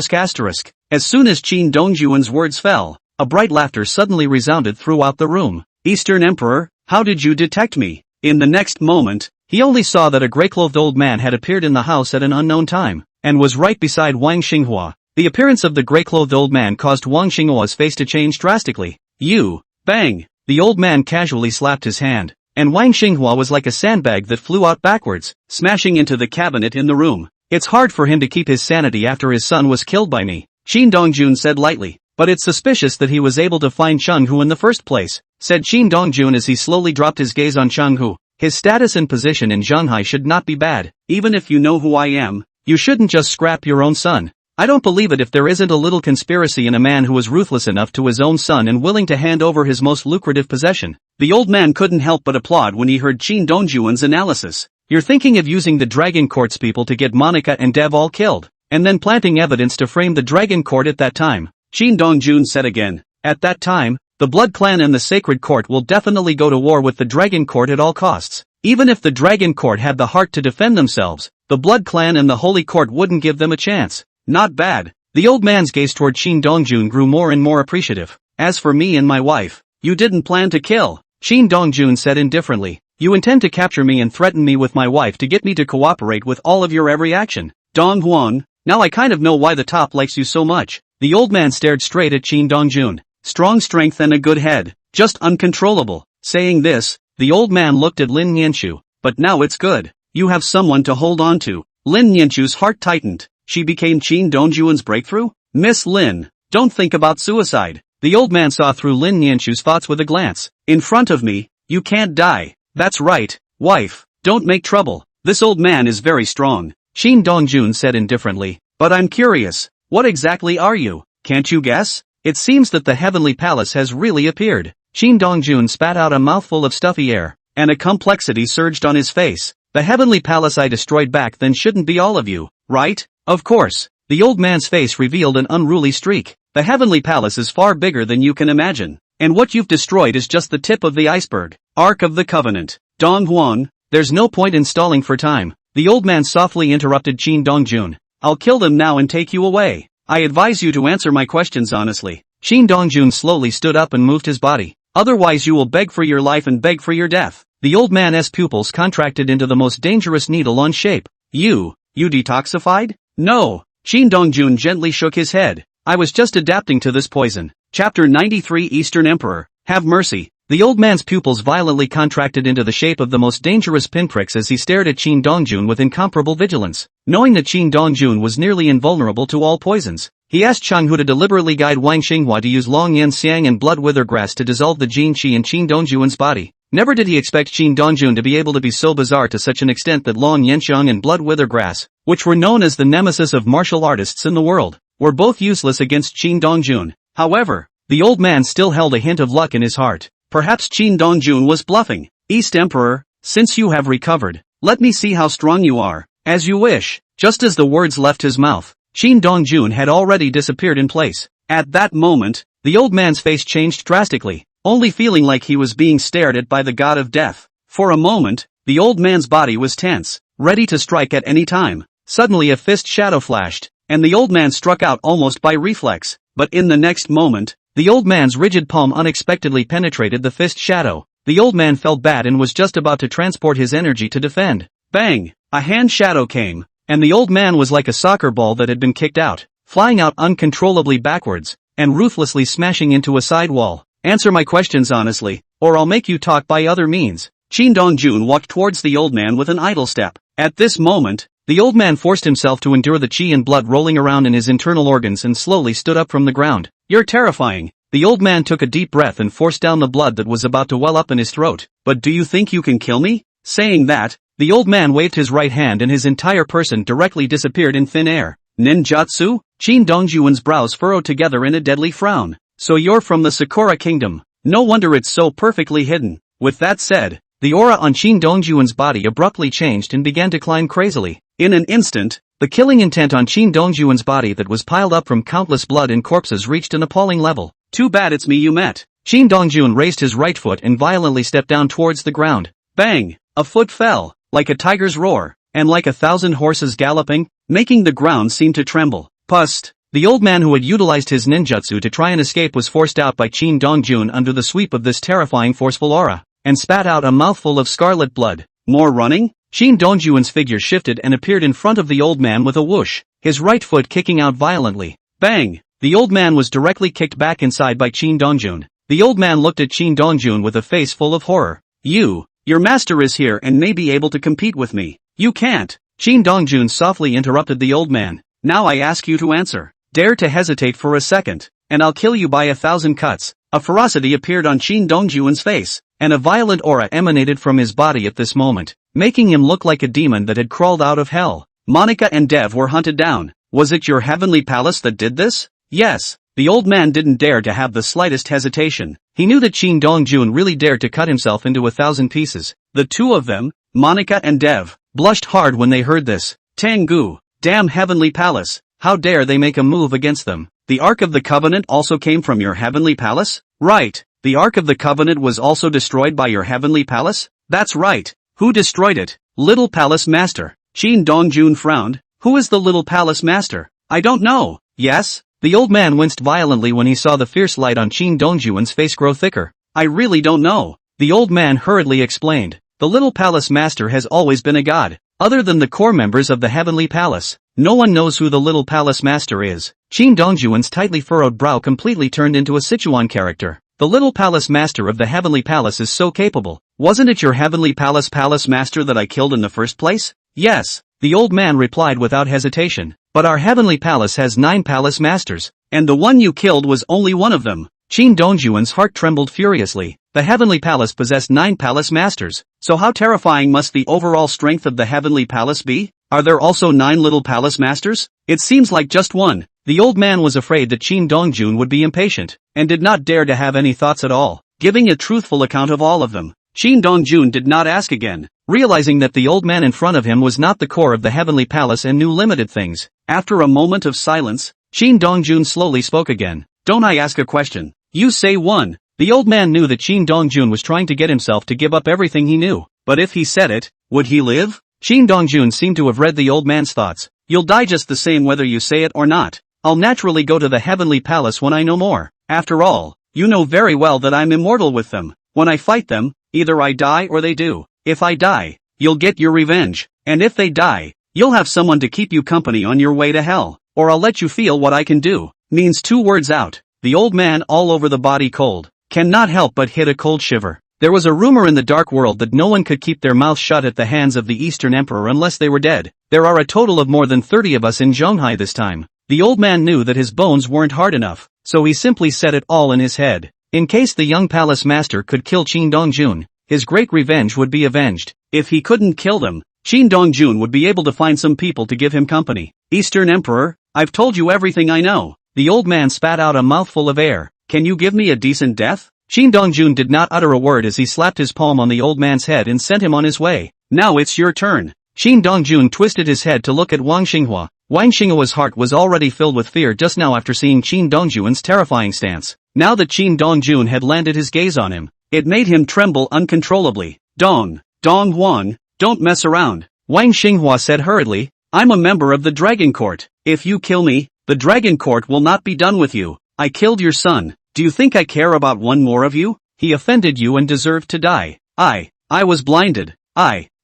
Dongjun's words fell, a bright laughter suddenly resounded throughout the room. Eastern Emperor, how did you detect me? In the next moment, he only saw that a grey-clothed old man had appeared in the house at an unknown time, and was right beside Wang Xinghua. The appearance of the grey-clothed old man caused Wang Xinghua's face to change drastically. You, bang! The old man casually slapped his hand, and Wang Xinghua was like a sandbag that flew out backwards, smashing into the cabinet in the room. It's hard for him to keep his sanity after his son was killed by me, Qin Dongjun said lightly, but it's suspicious that he was able to find Chenghu in the first place, said Qin Dongjun as he slowly dropped his gaze on Chenghu. His status and position in Shanghai should not be bad. Even if you know who I am, you shouldn't just scrap your own son. I don't believe it if there isn't a little conspiracy in a man who is ruthless enough to his own son and willing to hand over his most lucrative possession. The old man couldn't help but applaud when he heard Qin Dongjun's analysis. You're thinking of using the Dragon Court's people to get Monica and Dev all killed, and then planting evidence to frame the Dragon Court at that time. Qin Dongjun said again. At that time, the Blood Clan and the Sacred Court will definitely go to war with the Dragon Court at all costs. Even if the Dragon Court had the heart to defend themselves, the Blood Clan and the Holy Court wouldn't give them a chance. Not bad. The old man's gaze toward Qin Dongjun grew more and more appreciative. As for me and my wife, you didn't plan to kill, Qin Dongjun said indifferently. You intend to capture me and threaten me with my wife to get me to cooperate with all of your every action. Dong Huan, now I kind of know why the top likes you so much. The old man stared straight at Qin Dongjun. Strong strength and a good head. Just uncontrollable. Saying this, the old man looked at Lin Yanchu. But now it's good. You have someone to hold on to. Lin Yanchu's heart tightened. She became Qin Dongjun's breakthrough? Miss Lin, don't think about suicide. The old man saw through Lin Yanchu's thoughts with a glance. In front of me, you can't die. That's right, wife, don't make trouble. This old man is very strong, Qin Dongjun said indifferently. But I'm curious, what exactly are you? Can't you guess? It seems that the heavenly palace has really appeared. Qin Dongjun spat out a mouthful of stuffy air, and a complexity surged on his face. The heavenly palace I destroyed back then shouldn't be all of you, right? Of course. The old man's face revealed an unruly streak. The heavenly palace is far bigger than you can imagine, and what you've destroyed is just the tip of the iceberg. Ark of the Covenant. Dong Huan, there's no point in stalling for time. The old man softly interrupted Qin Dongjun. I'll kill them now and take you away. I advise you to answer my questions honestly. Qin Dongjun slowly stood up and moved his body. Otherwise you will beg for your life and beg for your death. The old man's pupils contracted into the most dangerous needle on shape. You detoxified? No. Qin Dongjun gently shook his head. I was just adapting to this poison. Chapter 93 Eastern Emperor, have mercy. The old man's pupils violently contracted into the shape of the most dangerous pinpricks as he stared at Qin Dongjun with incomparable vigilance. Knowing that Qin Dongjun was nearly invulnerable to all poisons, he asked Chenghu to deliberately guide Wang Xinghua to use Long Yen Xiang and Blood Wither Grass to dissolve the Jin Qi in Qin Dongjun's body. Never did he expect Qin Dongjun to be able to be so bizarre to such an extent that Long Yen Xiang and Blood Wither Grass, which were known as the nemesis of martial artists in the world, were both useless against Qin Dongjun. However, the old man still held a hint of luck in his heart. Perhaps Qin Dongjun was bluffing. East Emperor, since you have recovered, let me see how strong you are. As you wish. Just as the words left his mouth, Qin Dongjun had already disappeared in place. At that moment, the old man's face changed drastically, only feeling like he was being stared at by the god of death. For a moment, the old man's body was tense, ready to strike at any time. Suddenly a fist shadow flashed, and the old man struck out almost by reflex. But in the next moment, the old man's rigid palm unexpectedly penetrated the fist shadow. The old man felt bad and was just about to transport his energy to defend. Bang! A hand shadow came, and the old man was like a soccer ball that had been kicked out, flying out uncontrollably backwards, and ruthlessly smashing into a side wall. Answer my questions honestly, or I'll make you talk by other means. Qin Dongjun walked towards the old man with an idle step. At this moment, the old man forced himself to endure the qi and blood rolling around in his internal organs and slowly stood up from the ground. You're terrifying. The old man took a deep breath and forced down the blood that was about to well up in his throat. But do you think you can kill me? Saying that, the old man waved his right hand and his entire person directly disappeared in thin air. Ninjutsu? Qin Dongjun's brows furrowed together in a deadly frown. So you're from the Sakura Kingdom. No wonder it's so perfectly hidden. With that said, the aura on Qin Dongjun's body abruptly changed and began to climb crazily. In an instant, the killing intent on Qin Dongjun's body that was piled up from countless blood and corpses reached an appalling level. Too bad it's me you met. Qin Dongjun raised his right foot and violently stepped down towards the ground. Bang! A foot fell, like a tiger's roar, and like 1,000 horses galloping, making the ground seem to tremble. Pust! The old man who had utilized his ninjutsu to try and escape was forced out by Qin Dongjun under the sweep of this terrifying forceful aura, and spat out a mouthful of scarlet blood. More running? Qin Dongjun's figure shifted and appeared in front of the old man with a whoosh, his right foot kicking out violently. Bang! The old man was directly kicked back inside by Qin Dongjun. The old man looked at Qin Dongjun with a face full of horror. Your master is here and may be able to compete with me. You can't. Qin Dongjun softly interrupted the old man. Now I ask you to answer. Dare to hesitate for a second, and I'll kill you by 1,000 cuts. A ferocity appeared on Qin Dongjun's face, and a violent aura emanated from his body at this moment, making him look like a demon that had crawled out of hell. Monica and Dev were hunted down. Was it your heavenly palace that did this? Yes. The old man didn't dare to have the slightest hesitation. He knew that Qin Dongjun really dared to cut himself into 1,000 pieces. The two of them, Monica and Dev, blushed hard when they heard this. Tengu, damn heavenly palace, how dare they make a move against them? The Ark of the Covenant also came from your heavenly palace? Right, the Ark of the Covenant was also destroyed by your heavenly palace? That's right. Who destroyed it? Little Palace Master. Qin Dongjun frowned. Who is the Little Palace Master? I don't know. Yes? The old man winced violently when he saw the fierce light on Qin Dongjun's face grow thicker. I really don't know. The old man hurriedly explained. The Little Palace Master has always been a god. Other than the core members of the Heavenly Palace, no one knows who the Little Palace Master is. Qin Dongjun's tightly furrowed brow completely turned into a Sichuan character. The Little Palace Master of the Heavenly Palace is so capable. Wasn't it your Heavenly Palace Master that I killed in the first place? Yes, the old man replied without hesitation. But our Heavenly Palace has 9 Palace Masters, and the one you killed was only one of them. Qin Dongjun's heart trembled furiously. The Heavenly Palace possessed 9 Palace Masters, so how terrifying must the overall strength of the Heavenly Palace be? Are there also 9 Little Palace Masters? It seems like just one. The old man was afraid that Qin Dongjun would be impatient, and did not dare to have any thoughts at all, giving a truthful account of all of them. Qin Dongjun did not ask again, realizing that the old man in front of him was not the core of the Heavenly Palace and knew limited things. After a moment of silence, Qin Dongjun slowly spoke again. Don't I ask a question? You say one. The old man knew that Qin Dongjun was trying to get himself to give up everything he knew, but if he said it, would he live? Qin Dongjun seemed to have read the old man's thoughts. You'll die just the same whether you say it or not. I'll naturally go to the Heavenly Palace when I know more. After all, you know very well that I'm immortal with them. When I fight them, either I die or they do. If I die, you'll get your revenge, and if they die, you'll have someone to keep you company on your way to hell, or I'll let you feel what I can do. Means 2 words out. The old man, all over the body cold, cannot help but hit a cold shiver. There was a rumor in the dark world that no one could keep their mouth shut at the hands of the Eastern Emperor unless they were dead. There are a total of more than 30 of us in Zhonghai this time. The old man knew that his bones weren't hard enough, so he simply set it all in his head. In case the young palace master could kill Qin Dongjun, his great revenge would be avenged. If he couldn't kill them, Qin Dongjun would be able to find some people to give him company. Eastern Emperor, I've told you everything I know. The old man spat out a mouthful of air, Can you give me a decent death? Shin Dongjun did not utter a word as he slapped his palm on the old man's head and sent him on his way. Now it's your turn. Shin Dongjun twisted his head to look at Wang Xinghua. Wang Xinghua's heart was already filled with fear just now after seeing Shin Dongjun's terrifying stance. Now that Shin Dongjun had landed his gaze on him, it made him tremble uncontrollably. Dong Huang, don't mess around. Wang Xinghua said hurriedly, I'm a member of the Dragon Court. If you kill me, the Dragon Court will not be done with you. I killed your son. Do you think I care about one more of you? He offended you and deserved to die. I was blinded.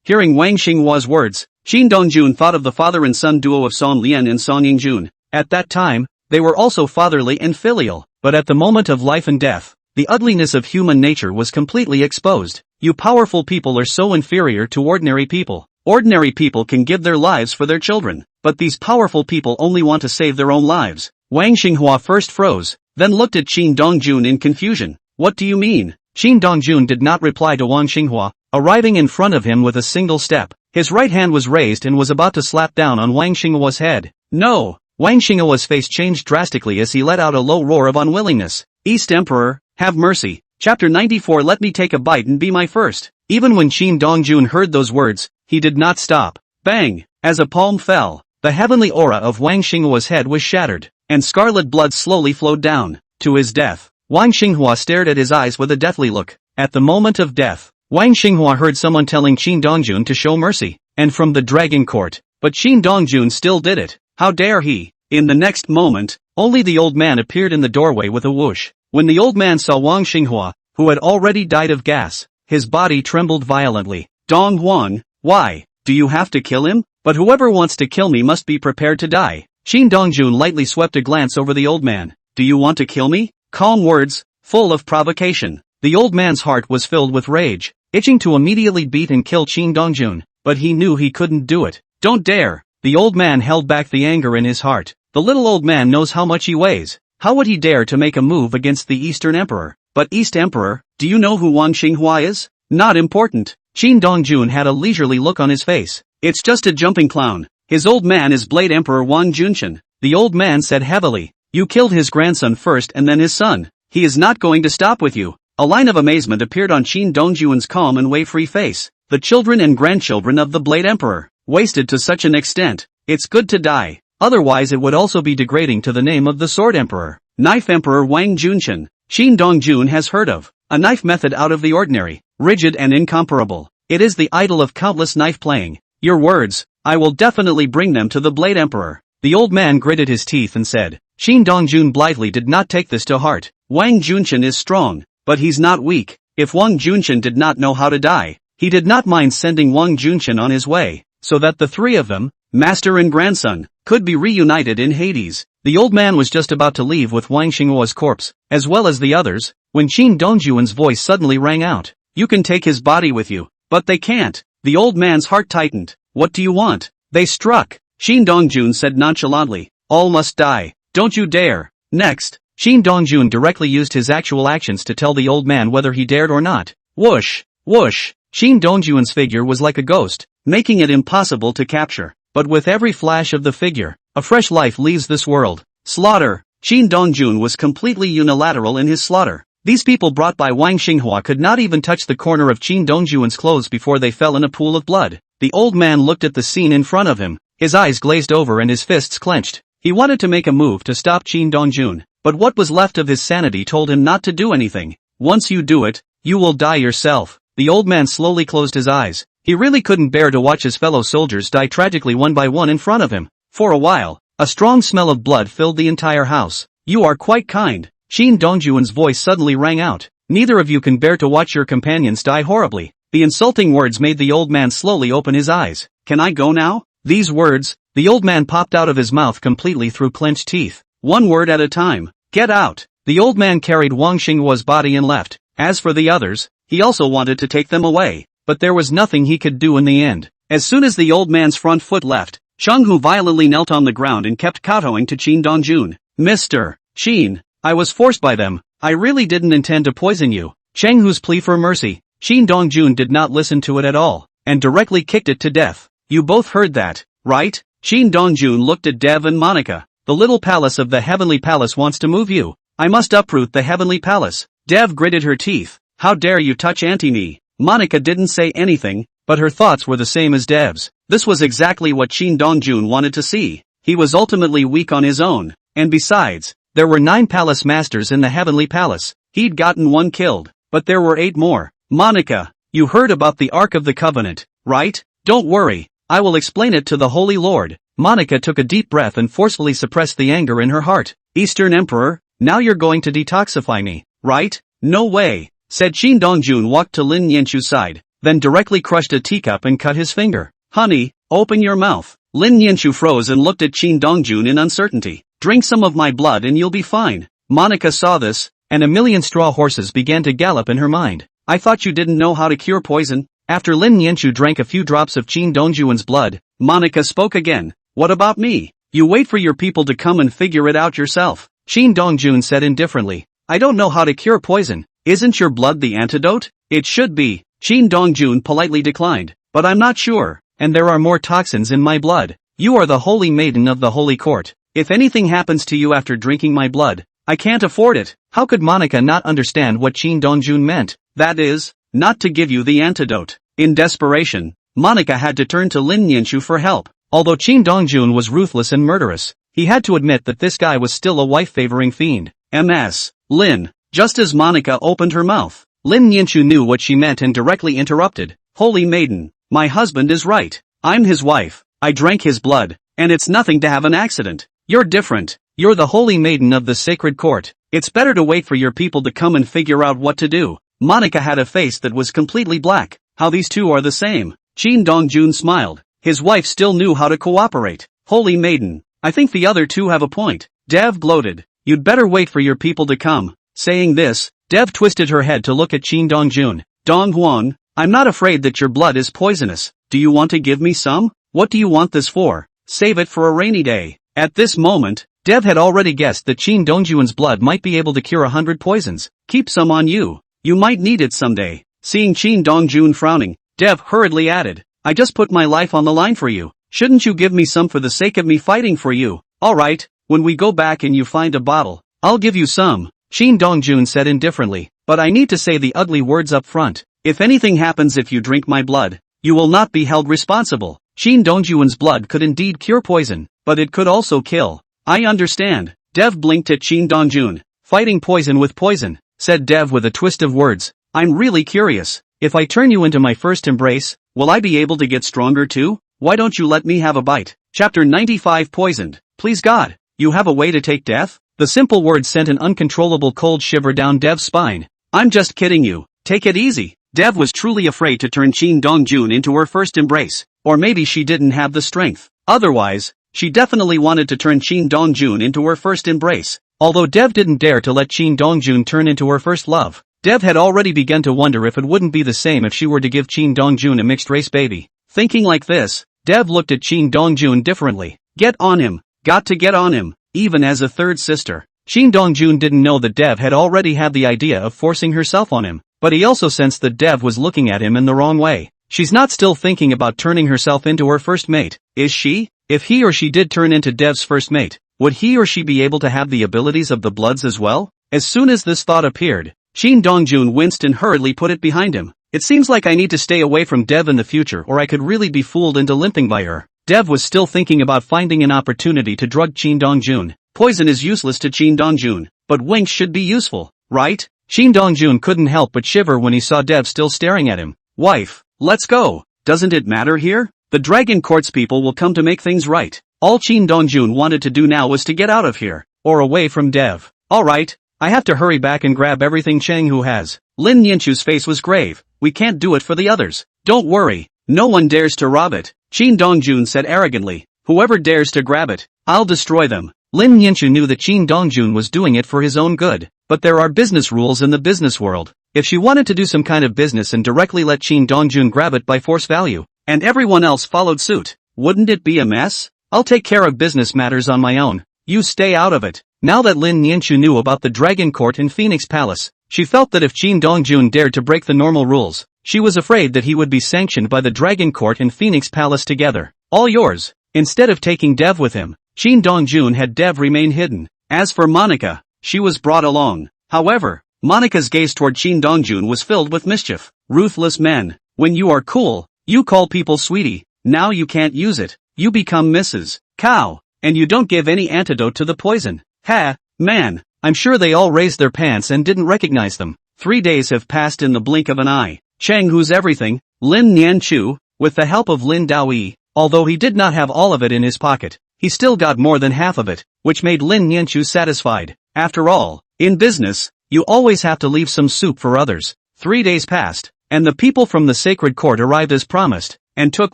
Hearing Wang Xinghua's words, Shin Dongjun thought of the father and son duo of Song Lian and Song Yingjun. At that time, they were also fatherly and filial, but at the moment of life and death, the ugliness of human nature was completely exposed. You powerful people are so inferior to ordinary people. Ordinary people can give their lives for their children, but these powerful people only want to save their own lives. Wang Xinghua first froze, then looked at Shin Dongjun in confusion. What do you mean? Shin Dongjun did not reply to Wang Xinghua, arriving in front of him with a single step. His right hand was raised and was about to slap down on Wang Xinghua's head. No! Wang Xinghua's face changed drastically as he let out a low roar of unwillingness. East Emperor, have mercy. Chapter 94. Let me take a bite and be my first. Even when Shin Dongjun heard those words, he did not stop. Bang! As a palm fell, the heavenly aura of Wang Xinghua's head was shattered, and scarlet blood slowly flowed down. To his death. Wang Xinghua stared at his eyes with a deathly look. At the moment of death, Wang Xinghua heard someone telling Shin Dongjun to show mercy, and from the Dragon Court. But Shin Dongjun still did it. How dare he? In the next moment, only the old man appeared in the doorway with a whoosh. When the old man saw Wang Xinghua, who had already died of gas, his body trembled violently. Dong Huang, why? Do you have to kill him? But whoever wants to kill me must be prepared to die. Shin Dongjun lightly swept a glance over the old man. Do you want to kill me? Calm words, full of provocation. The old man's heart was filled with rage, itching to immediately beat and kill Shin Dongjun, but he knew he couldn't do it. Don't dare! The old man held back the anger in his heart. The little old man knows how much he weighs. How would he dare to make a move against the Eastern Emperor? But East Emperor, do you know who Wang Xinghua is? Not important. Shin Dongjun had a leisurely look on his face. It's just a jumping clown. His old man is Blade Emperor Wang Junshin. The old man said heavily. You killed his grandson first and then his son. He is not going to stop with you. A line of amazement appeared on Shin Dongjun's calm and way-free face. The children and grandchildren of the Blade Emperor, wasted to such an extent. It's good to die. Otherwise it would also be degrading to the name of the Sword Emperor. Knife Emperor Wang Junshin. Shin Dongjun has heard of. A knife method out of the ordinary, rigid and incomparable. It is the idol of countless knife playing. Your words, I will definitely bring them to the Blade Emperor. The old man gritted his teeth and said. Shin Dongjun blithely did not take this to heart. Wang Junshin is strong, but he's not weak. If Wang Junshin did not know how to die, he did not mind sending Wang Junshin on his way, so that the three of them, master and grandson, could be reunited in Hades. The old man was just about to leave with Wang Xinghua's corpse, as well as the others, when Shin Dongjun's voice suddenly rang out. You can take his body with you, but they can't. The old man's heart tightened. What do you want? They struck. Shin Dongjun said nonchalantly. All must die. Don't you dare. Next, Shin Dongjun directly used his actual actions to tell the old man whether he dared or not. Whoosh, whoosh. Shin Dongjun's figure was like a ghost, making it impossible to capture. But with every flash of the figure, a fresh life leaves this world. Slaughter. Shin Dongjun was completely unilateral in his slaughter. These people brought by Wang Xinghua could not even touch the corner of Shin Dongjun's clothes before they fell in a pool of blood. The old man looked at the scene in front of him, his eyes glazed over and his fists clenched. He wanted to make a move to stop Shin Dongjun, but what was left of his sanity told him not to do anything. Once you do it, you will die yourself. The old man slowly closed his eyes. He really couldn't bear to watch his fellow soldiers die tragically one by one in front of him. For a while, a strong smell of blood filled the entire house. You are quite kind. Shin Dongjun's voice suddenly rang out. Neither of you can bear to watch your companions die horribly. The insulting words made the old man slowly open his eyes. Can I go now? These words, the old man popped out of his mouth completely through clenched teeth. One word at a time. Get out. The old man carried Wang Xinghua's body and left. As for the others, he also wanted to take them away, but there was nothing he could do in the end. As soon as the old man's front foot left, Shanghu violently knelt on the ground and kept kowtowing to Shin Dongjun. Mr. Shin, I was forced by them. I really didn't intend to poison you. Chenghu's plea for mercy. Shin Dongjun did not listen to it at all, and directly kicked it to death. You both heard that, right? Shin Dongjun looked at Dev and Monica. The little palace of the heavenly palace wants to move you. I must uproot the heavenly palace. Dev gritted her teeth. How dare you touch Auntie me? Monica didn't say anything, but her thoughts were the same as Dev's. This was exactly what Shin Dong-jun wanted to see. He was ultimately weak on his own, and besides, there were 9 palace masters in the heavenly palace. He'd gotten 1 killed, but there were 8 more. Monica, you heard about the Ark of the Covenant, right? Don't worry, I will explain it to the Holy Lord. Monica took a deep breath and forcefully suppressed the anger in her heart. Eastern Emperor, now you're going to detoxify me, right? No way, said Shin Dong-jun. Walked to Lin Yanchu's side, then directly crushed a teacup and cut his finger. Honey, open your mouth. Lin Yanchu froze and looked at Shin Dong-jun in uncertainty. Drink some of my blood and you'll be fine. Monica saw this, and a million straw horses began to gallop in her mind. I thought you didn't know how to cure poison. After Lin Yanchu drank a few drops of Shin Dong-jun's blood, Monica spoke again. What about me? You wait for your people to come and figure it out yourself. Shin Dong-jun said indifferently. I don't know how to cure poison. Isn't your blood the antidote? It should be. Shin Dong-jun politely declined. But I'm not sure, and there are more toxins in my blood. You are the holy maiden of the holy court. If anything happens to you after drinking my blood, I can't afford it. How could Monica not understand what Shin Dong-jun meant? That is, not to give you the antidote. In desperation, Monica had to turn to Lin Yanchu for help. Although Shin Dong-jun was ruthless and murderous, he had to admit that this guy was still a wife-favoring fiend. Ms. Lin. Just as Monica opened her mouth, Lin Yanchu knew what she meant and directly interrupted. Holy maiden, my husband is right. I'm his wife. I drank his blood, and it's nothing to have an accident. You're different. You're the holy maiden of the sacred court. It's better to wait for your people to come and figure out what to do. Monica had a face that was completely black. How these two are the same. Shin Dong-jun smiled. His wife still knew how to cooperate. Holy maiden, I think the other two have a point. Dev gloated. You'd better wait for your people to come. Saying this, Dev twisted her head to look at Shin Dong-jun. Dong-hwan, I'm not afraid that your blood is poisonous. Do you want to give me some? What do you want this for? Save it for a rainy day. At this moment, Dev had already guessed that Shin Dong-jun's blood might be able to cure 100 poisons. Keep some on you. You might need it someday. Seeing Shin Dong-jun frowning, Dev hurriedly added, I just put my life on the line for you. Shouldn't you give me some for the sake of me fighting for you? Alright, when we go back and you find a bottle, I'll give you some. Shin Dong-jun said indifferently, but I need to say the ugly words up front. If anything happens if you drink my blood, you will not be held responsible. Shin Dong-jun's blood could indeed cure poison, but it could also kill. I understand. Dev blinked at Shin Dong-jun. Fighting poison with poison, said Dev with a twist of words. I'm really curious. If I turn you into my first embrace, will I be able to get stronger too? Why don't you let me have a bite? Chapter 95 Poisoned. Please God, you have a way to take death? The simple words sent an uncontrollable cold shiver down Dev's spine. I'm just kidding you. Take it easy. Dev was truly afraid to turn Shin Dong-jun into her first embrace. Or maybe she didn't have the strength. Otherwise, she definitely wanted to turn Shin Dong-jun into her first embrace. Although Dev didn't dare to let Shin Dong-jun turn into her first love, Dev had already begun to wonder if it wouldn't be the same if she were to give Shin Dong-jun a mixed-race baby. Thinking like this, Dev looked at Shin Dong-jun differently. Get on him. Got to get on him. Even as a third sister. Shin Dong-jun didn't know that Dev had already had the idea of forcing herself on him, but he also sensed that Dev was looking at him in the wrong way. She's not still thinking about turning herself into her first mate, is she? If he or she did turn into Dev's first mate, would he or she be able to have the abilities of the Bloods as well? As soon as this thought appeared, Shin Dong-jun winced and hurriedly put it behind him. It seems like I need to stay away from Dev in the future or I could really be fooled into limping by her. Dev was still thinking about finding an opportunity to drug Shin Dong-jun. Poison is useless to Shin Dong-jun, but winks should be useful, right? Shin Dong-jun couldn't help but shiver when he saw Dev still staring at him. Wife, let's go. Doesn't it matter here? The Dragon Court's people will come to make things right. All Shin Dong-jun wanted to do now was to get out of here, or away from Dev. Alright, I have to hurry back and grab everything Chang-hu has. Lin Yanchu's face was grave. We can't do it for the others. Don't worry, no one dares to rob it. Shin Dong-jun said arrogantly. Whoever dares to grab it, I'll destroy them. Lin Yanchu knew that Shin Dong-jun was doing it for his own good, but there are business rules in the business world. If she wanted to do some kind of business and directly let Shin Dong-jun grab it by force value, and everyone else followed suit, wouldn't it be a mess? I'll take care of business matters on my own. You stay out of it. Now that Lin Yanchu knew about the Dragon Court in Phoenix Palace, she felt that if Shin Dong-jun dared to break the normal rules, she was afraid that he would be sanctioned by the Dragon Court and Phoenix Palace together. All yours. Instead of taking Dev with him, Shin Dong-jun had Dev remain hidden. As for Monica, she was brought along. However, Monika's gaze toward Chin Dongjun was filled with mischief. Ruthless men. When you are cool, you call people sweetie. Now you can't use it. You become Mrs. Cow. And you don't give any antidote to the poison. Ha, man. I'm sure they all raised their pants and didn't recognize them. 3 days have passed in the blink of an eye. Cheng Hu's everything, Lin Nianchu, with the help of Lin Daoyi, although he did not have all of it in his pocket, he still got more than half of it, which made Lin Nianchu satisfied. After all, in business, you always have to leave some soup for others. 3 days passed, and the people from the sacred court arrived as promised, and took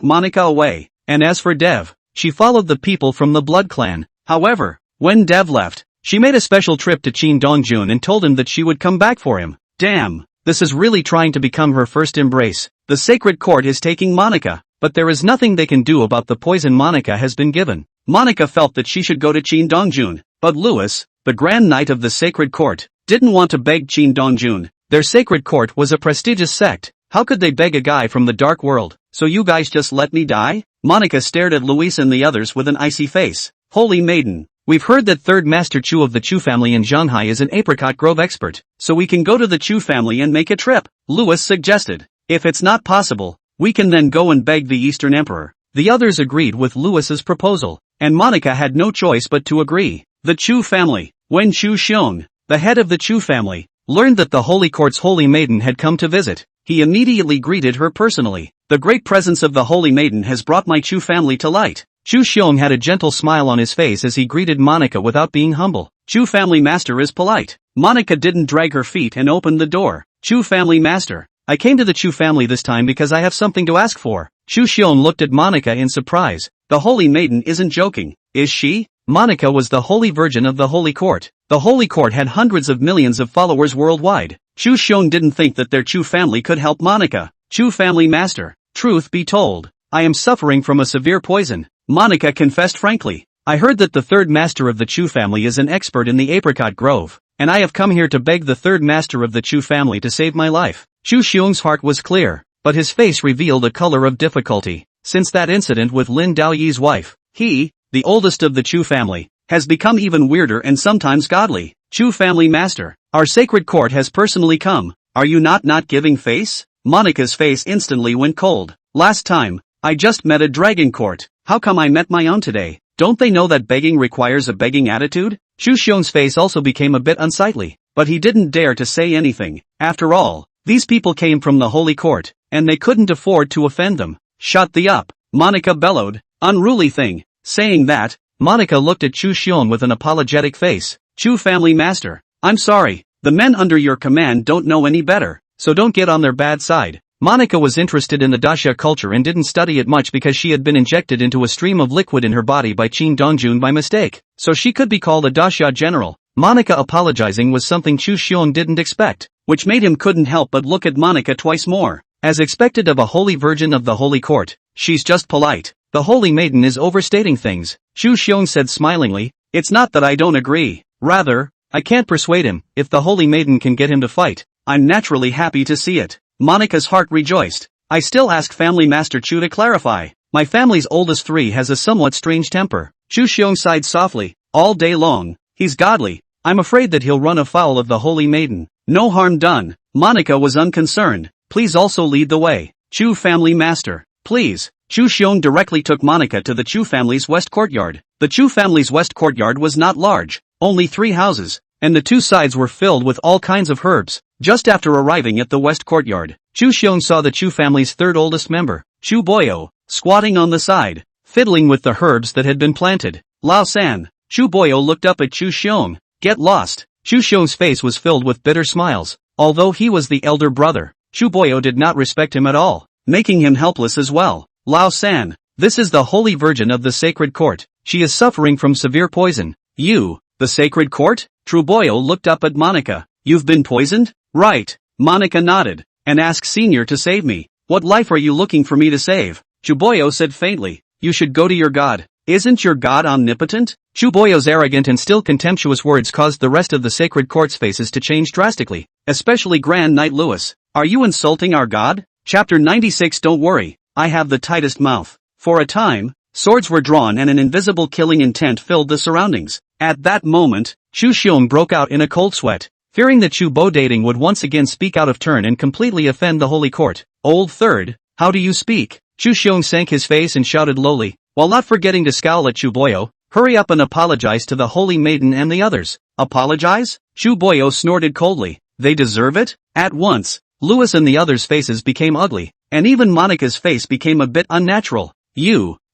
Monika away. And as for Dev, she followed the people from the blood clan. However, when Dev left, she made a special trip to Chin Dongjun and told him that she would come back for him. Damn, this is really trying to become her first embrace. The sacred court is taking Monika, but there is nothing they can do about the poison Monika has been given. Monika felt that she should go to Chin Dongjun, but Louis, the Grand Knight of the sacred court, didn't want to beg Chin Dongjun. Their sacred court was a prestigious sect. How could they beg a guy from the dark world? So you guys just let me die? Monika stared at Louis and the others with an icy face. Holy maiden, we've heard that third master Chu of the Chu family in Shanghai is an apricot grove expert, so we can go to the Chu family and make a trip, Louis suggested. If it's not possible, we can then go and beg the Eastern Emperor. The others agreed with Louis's proposal, and Monika had no choice but to agree. The Chu family. When Chu Xiong, the head of the Chu family, learned that the Holy Court's Holy Maiden had come to visit, he immediately greeted her personally. The great presence of the Holy Maiden has brought my Chu family to light. Chu Xiong had a gentle smile on his face as he greeted Monika without being humble. Chu family master is polite. Monika didn't drag her feet and opened the door. Chu family master, I came to the Chu family this time because I have something to ask for. Chu Xiong looked at Monika in surprise. The Holy Maiden isn't joking, is she? Monika was the Holy Virgin of the Holy Court. The Holy Court had hundreds of millions of followers worldwide. Chu Xiong didn't think that their Chu family could help Monika. Chu family master, truth be told, I am suffering from a severe poison. Monika confessed frankly. I heard that the third master of the Chu family is an expert in the apricot grove, and I have come here to beg the third master of the Chu family to save my life. Chu Xiong's heart was clear, but his face revealed a color of difficulty. Since that incident with Lin Daoyi's wife, he, the oldest of the Chu family, has become even weirder and sometimes godly. Chu family master, our sacred court has personally come. Are you not giving face? Monika's face instantly went cold. Last time, I just met a dragon court. How come I met my own today? Don't they know that begging requires a begging attitude? Chu Xiong's face also became a bit unsightly, but he didn't dare to say anything. After all, these people came from the holy court, and they couldn't afford to offend them. Shut the up, Monika bellowed. Unruly thing. Saying that, Monika looked at Chu Xiong with an apologetic face. Chu family master, I'm sorry, the men under your command don't know any better, so don't get on their bad side. Monika was interested in the daxia culture and didn't study it much because she had been injected into a stream of liquid in her body by Chin Dongjun by mistake, so she could be called a daxia general. Monika apologizing was something Chu Xiong didn't expect, which made him couldn't help but look at Monika twice more. As expected of a holy virgin of the holy court, she's just polite. The holy maiden is overstating things, Chu Xiong said smilingly. It's not that I don't agree, rather, I can't persuade him. If the holy maiden can get him to fight, I'm naturally happy to see it. Monika's heart rejoiced. I still ask family master Chu to clarify. My family's oldest three has a somewhat strange temper. Chu Xiong sighed softly. All day long, he's godly. I'm afraid that he'll run afoul of the holy maiden. No harm done. Monika was unconcerned. Please also lead the way. Chu family master, please. Chu Xiong directly took Monika to the Chu family's west courtyard. The Chu family's west courtyard was not large, only 3 houses, and the 2 sides were filled with all kinds of herbs. Just after arriving at the west courtyard, Chu Xiong saw the Chu family's third oldest member, Chu Boyo, squatting on the side, fiddling with the herbs that had been planted. Lao San. Chu Boyo looked up at Chu Xiong. Get lost. Chu Xiong's face was filled with bitter smiles. Although he was the elder brother, Chu Boyo did not respect him at all, making him helpless as well. Lao San, this is the Holy Virgin of the Sacred Court. She is suffering from severe poison. You, the Sacred Court? Chu Boyo looked up at Monika. You've been poisoned? Right. Monika nodded, and asked Senior to save me. What life are you looking for me to save? Chu Boyo said faintly. You should go to your god. Isn't your god omnipotent? Chu Boyo's arrogant and still contemptuous words caused the rest of the Sacred Court's faces to change drastically, especially Grand Knight Louis. Are you insulting our god? Chapter 96. Don't worry, I have the tightest mouth. For a time, Swords were drawn and an invisible killing intent filled the surroundings. At that moment, Chu Xiong broke out in a cold sweat, fearing that Chu Bo dating would once again speak out of turn and completely offend the holy court. Old third, how do you speak? Chu Xiong sank his face and shouted lowly, while not forgetting to scowl at Chu Boyo, hurry up and apologize to the holy maiden and the others. Apologize? Chu Boyo snorted coldly. They deserve it? At once, Louis and the others' faces became ugly, and even Monica's face became a bit unnatural.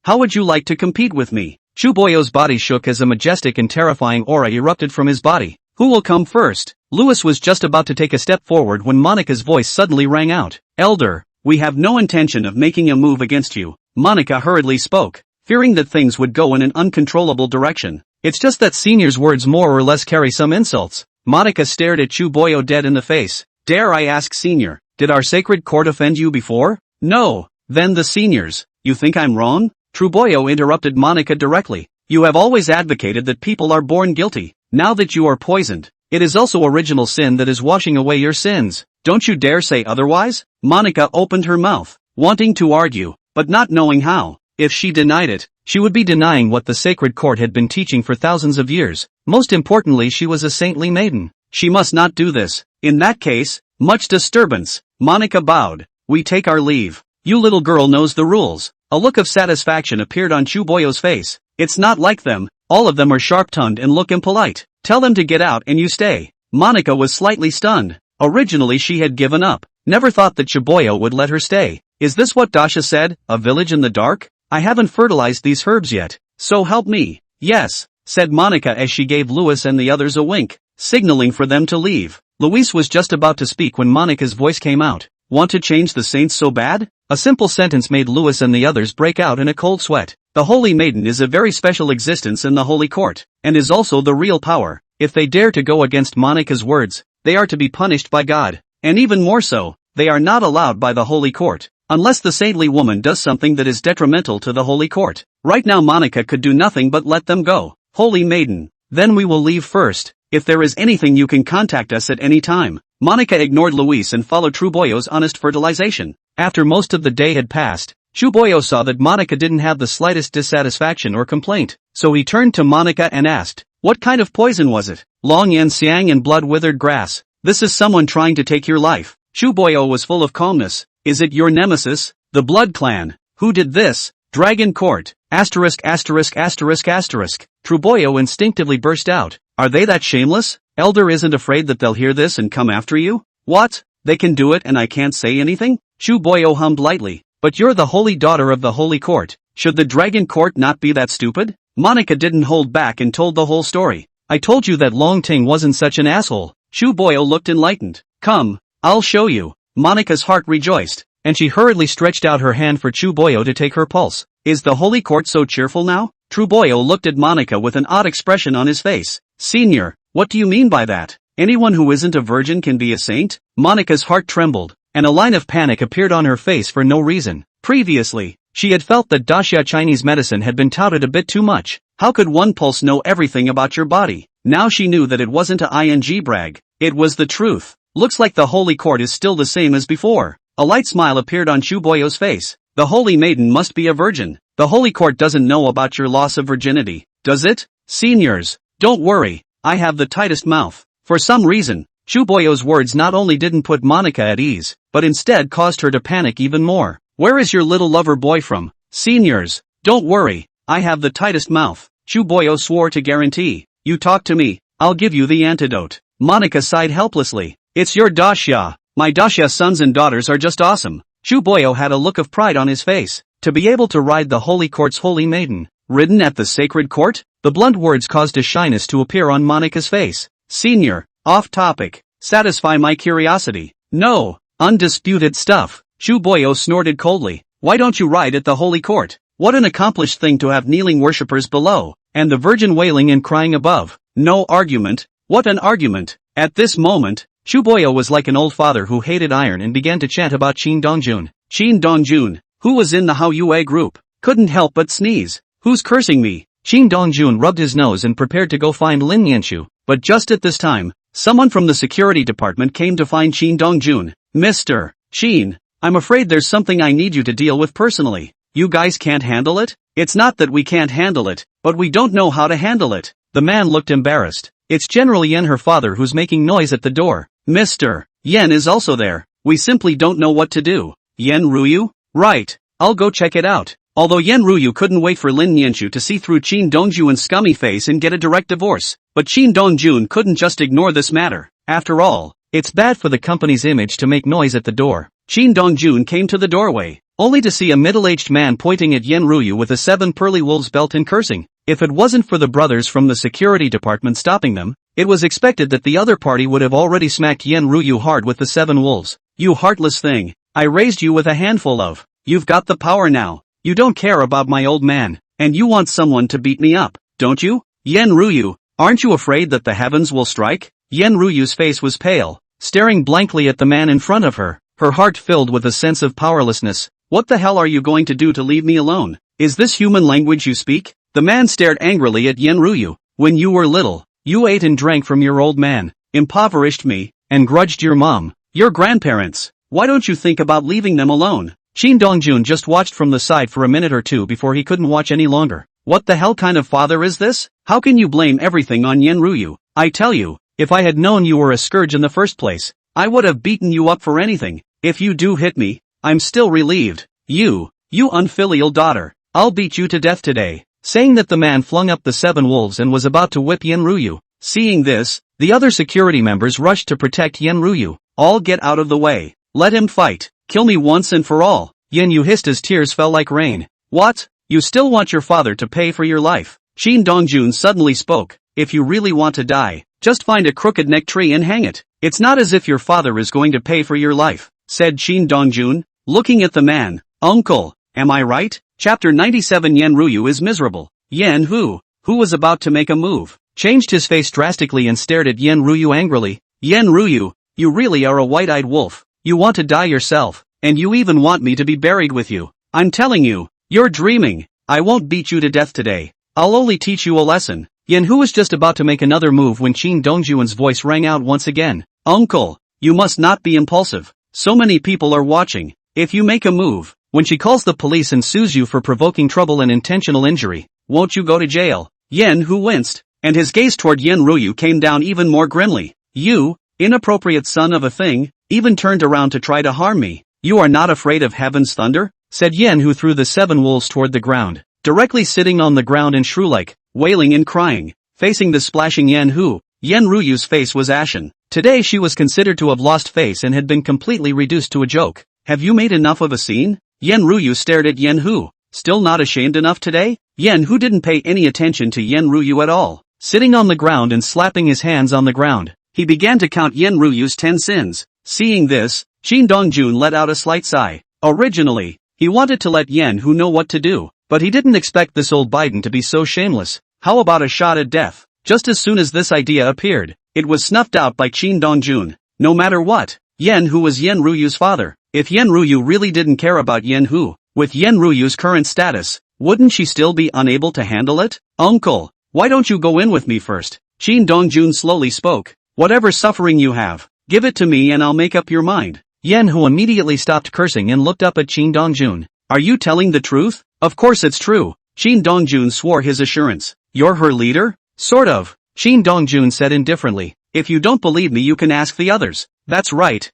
How would you like to compete with me? Chu Boyo's body shook as a majestic and terrifying aura erupted from his body. Who will come first? Louis was just about to take a step forward when Monica's voice suddenly rang out. Elder, we have no intention of making a move against you. Monica hurriedly spoke, fearing that things would go in an uncontrollable direction. It's just that Senior's words more or less carry some insults. Monica stared at Chu Boyo dead in the face. Dare I ask Senior, did our sacred court offend you before? No. Then the Seniors. You think I'm wrong? Chu Boyo interrupted Monica directly. You have always advocated that people are born guilty. Now that you are poisoned, it is also original sin that is washing away your sins. Don't you dare say otherwise? Monica opened her mouth, wanting to argue, but not knowing how. If she denied it, she would be denying what the sacred court had been teaching for thousands of years. Most importantly, she was a saintly maiden. She must not do this. In that case, much disturbance. Monica bowed. We take our leave. You little girl knows the rules. A look of satisfaction appeared on Chu Boyo's face. It's not like them. All of them are sharp-tongued and look impolite. Tell them to get out and you stay. Monica was slightly stunned. Originally she had given up. Never thought that Chu Boyo would let her stay. Is this what Dasha said, a village in the dark? I haven't fertilized these herbs yet. So help me. Yes, said Monica as she gave Louis and the others a wink, signaling for them to leave. Louis was just about to speak when Monica's voice came out. Want to change the saints so bad? A simple sentence made Louis and the others break out in a cold sweat. The Holy Maiden is a very special existence in the Holy Court, and is also the real power. If they dare to go against Monica's words, they are to be punished by God. And even more so, they are not allowed by the Holy Court, unless the saintly woman does something that is detrimental to the Holy Court. Right now Monica could do nothing but let them go. Holy Maiden, then we will leave first. If there is anything you can contact us at any time. Monica ignored Louis and followed Chu Boyo's honest fertilization. After most of the day had passed, Chu Boyo saw that Monica didn't have the slightest dissatisfaction or complaint, so he turned to Monica and asked, what kind of poison was it? Long yen siang and blood-withered grass. This is someone trying to take your life. Chu Boyo was full of calmness. Is it your nemesis, the Blood Clan? Who did this? Dragon Court. Asterisk. Chu Boyo instinctively burst out. Are they that shameless? Elder isn't afraid that they'll hear this and come after you? What? They can do it and I can't say anything? Chu Boyo hummed lightly. But you're the holy daughter of the Holy Court. Should the Dragon Court not be that stupid? Monica didn't hold back and told the whole story. I told you that Long Ting wasn't such an asshole. Chu Boyo looked enlightened. Come, I'll show you. Monica's heart rejoiced, and she hurriedly stretched out her hand for Chu Boyo to take her pulse. Is the Holy Court so cheerful now? Chu Boyo looked at Monica with an odd expression on his face. Senior, what do you mean by that? Anyone who isn't a virgin can be a saint? Monica's heart trembled, and a line of panic appeared on her face for no reason. Previously, she had felt that Daxia Chinese medicine had been touted a bit too much. How could one pulse know everything about your body? Now she knew that it wasn't a ing brag. It was the truth. Looks like the Holy Court is still the same as before. A light smile appeared on Chu Boyo's face. The Holy Maiden must be a virgin. The Holy Court doesn't know about your loss of virginity, does it? Seniors, don't worry, I have the tightest mouth. For some reason, Chu Boyo's words not only didn't put Monica at ease, but instead caused her to panic even more. Where is your little lover boy from? Seniors, don't worry, I have the tightest mouth. Chu Boyo swore to guarantee. You talk to me, I'll give you the antidote. Monica sighed helplessly. It's your Daxia. My Daxia sons and daughters are just awesome. Chu Boyo had a look of pride on his face. To be able to ride the Holy Court's Holy Maiden, ridden at the Sacred Court? The blunt words caused a shyness to appear on Monica's face. Senior, off topic. Satisfy my curiosity. No, undisputed stuff. Chu Boyo snorted coldly. Why don't you ride at the Holy Court? What an accomplished thing to have kneeling worshippers below, and the Virgin wailing and crying above. No argument. What an argument. At this moment, Chu Boyo was like an old father who hated iron and began to chant about Qin Dongjun. Qin Dongjun, who was in the Hao Yue group, couldn't help but sneeze. Who's cursing me? Qin Dongjun rubbed his nose and prepared to go find Lin Yanchu, but just at this time, someone from the security department came to find Qin Dongjun. Mr. Qin, I'm afraid there's something I need you to deal with personally. You guys can't handle it? It's not that we can't handle it, but we don't know how to handle it. The man looked embarrassed. It's General Yen, her father, who's making noise at the door. Mr. Yen is also there. We simply don't know what to do. Yen Ruyu? Right. I'll go check it out. Although Yen Ruyu couldn't wait for Lin Nianchu to see through Qin Dongjuan's scummy face and get a direct divorce. But Qin Dongjun couldn't just ignore this matter. After all, it's bad for the company's image to make noise at the door. Qin Dongjun came to the doorway, only to see a middle-aged man pointing at Yen Ruyu with a 7 pearly wolves belt and cursing. If it wasn't for the brothers from the security department stopping them, it was expected that the other party would have already smacked Yen Ruyu hard with the 7 wolves. You heartless thing. I raised you with a handful of. You've got the power now. You don't care about my old man, and you want someone to beat me up, don't you? Yen Ruyu, aren't you afraid that the heavens will strike? Yen Ruyu's face was pale, staring blankly at the man in front of her, her heart filled with a sense of powerlessness. What the hell are you going to do to leave me alone? Is this human language you speak? The man stared angrily at Yen Ruyu. When you were little, you ate and drank from your old man, impoverished me, and grudged your mom, your grandparents. Why don't you think about leaving them alone? Qin Dongjun just watched from the side for a minute or two before he couldn't watch any longer. What the hell kind of father is this? How can you blame everything on Yen Ruyu? I tell you, if I had known you were a scourge in the first place, I would have beaten you up for anything. If you do hit me, I'm still relieved. You unfilial daughter, I'll beat you to death today. Saying that, the man flung up the 7 wolves and was about to whip Yen Ruyu. Seeing this, the other security members rushed to protect Yen Ruyu. All get out of the way. Let him fight. Kill me once and for all. Yen Yu hissed as tears fell like rain. What? You still want your father to pay for your life? Qin Dongjun suddenly spoke. If you really want to die, just find a crooked neck tree and hang it. It's not as if your father is going to pay for your life, said Qin Dongjun, looking at the man. Uncle, am I right? Chapter 97. Yen Ruyu is miserable. Yen who was about to make a move, changed his face drastically and stared at Yen Ruyu angrily. Yen Ruyu, you really are a white-eyed wolf. You want to die yourself, and you even want me to be buried with you. I'm telling you, you're dreaming. I won't beat you to death today. I'll only teach you a lesson. Yen Hu was just about to make another move when Qin Dongjuan's voice rang out once again. Uncle, you must not be impulsive. So many people are watching. If you make a move, when she calls the police and sues you for provoking trouble and intentional injury, won't you go to jail? Yen Hu winced, and his gaze toward Yen Ruyu came down even more grimly. You, inappropriate son of a thing, even turned around to try to harm me. You are not afraid of heaven's thunder? Said Yen, who threw the 7 wolves toward the ground, directly sitting on the ground and shrew-like, wailing and crying. Facing the splashing Yen Hu, Yen Ruyu's face was ashen. Today she was considered to have lost face and had been completely reduced to a joke. Have you made enough of a scene? Yen Ruyu stared at Yen Hu. Still not ashamed enough today? Yen Hu didn't pay any attention to Yen Ruyu at all. Sitting on the ground and slapping his hands on the ground, he began to count Yen Ruyu's 10 sins. Seeing this, Qin Dongjun let out a slight sigh. Originally, he wanted to let Yen Hu know what to do, but he didn't expect this old Biden to be so shameless. How about a shot at death? Just as soon as this idea appeared, it was snuffed out by Qin Dongjun. No matter what, Yen Hu was Yen Ruyu's father. If Yen Ruyu really didn't care about Yen Hu, with Yen Ruyu's current status, wouldn't she still be unable to handle it? Uncle, why don't you go in with me first? Qin Dongjun slowly spoke. Whatever suffering you have, give it to me and I'll make up your mind. Yen Hu immediately stopped cursing and looked up at Qin Dongjun. Are you telling the truth? Of course it's true. Qin Dongjun swore his assurance. You're her leader? Sort of. Qin Dongjun said indifferently. If you don't believe me you can ask the others. That's right.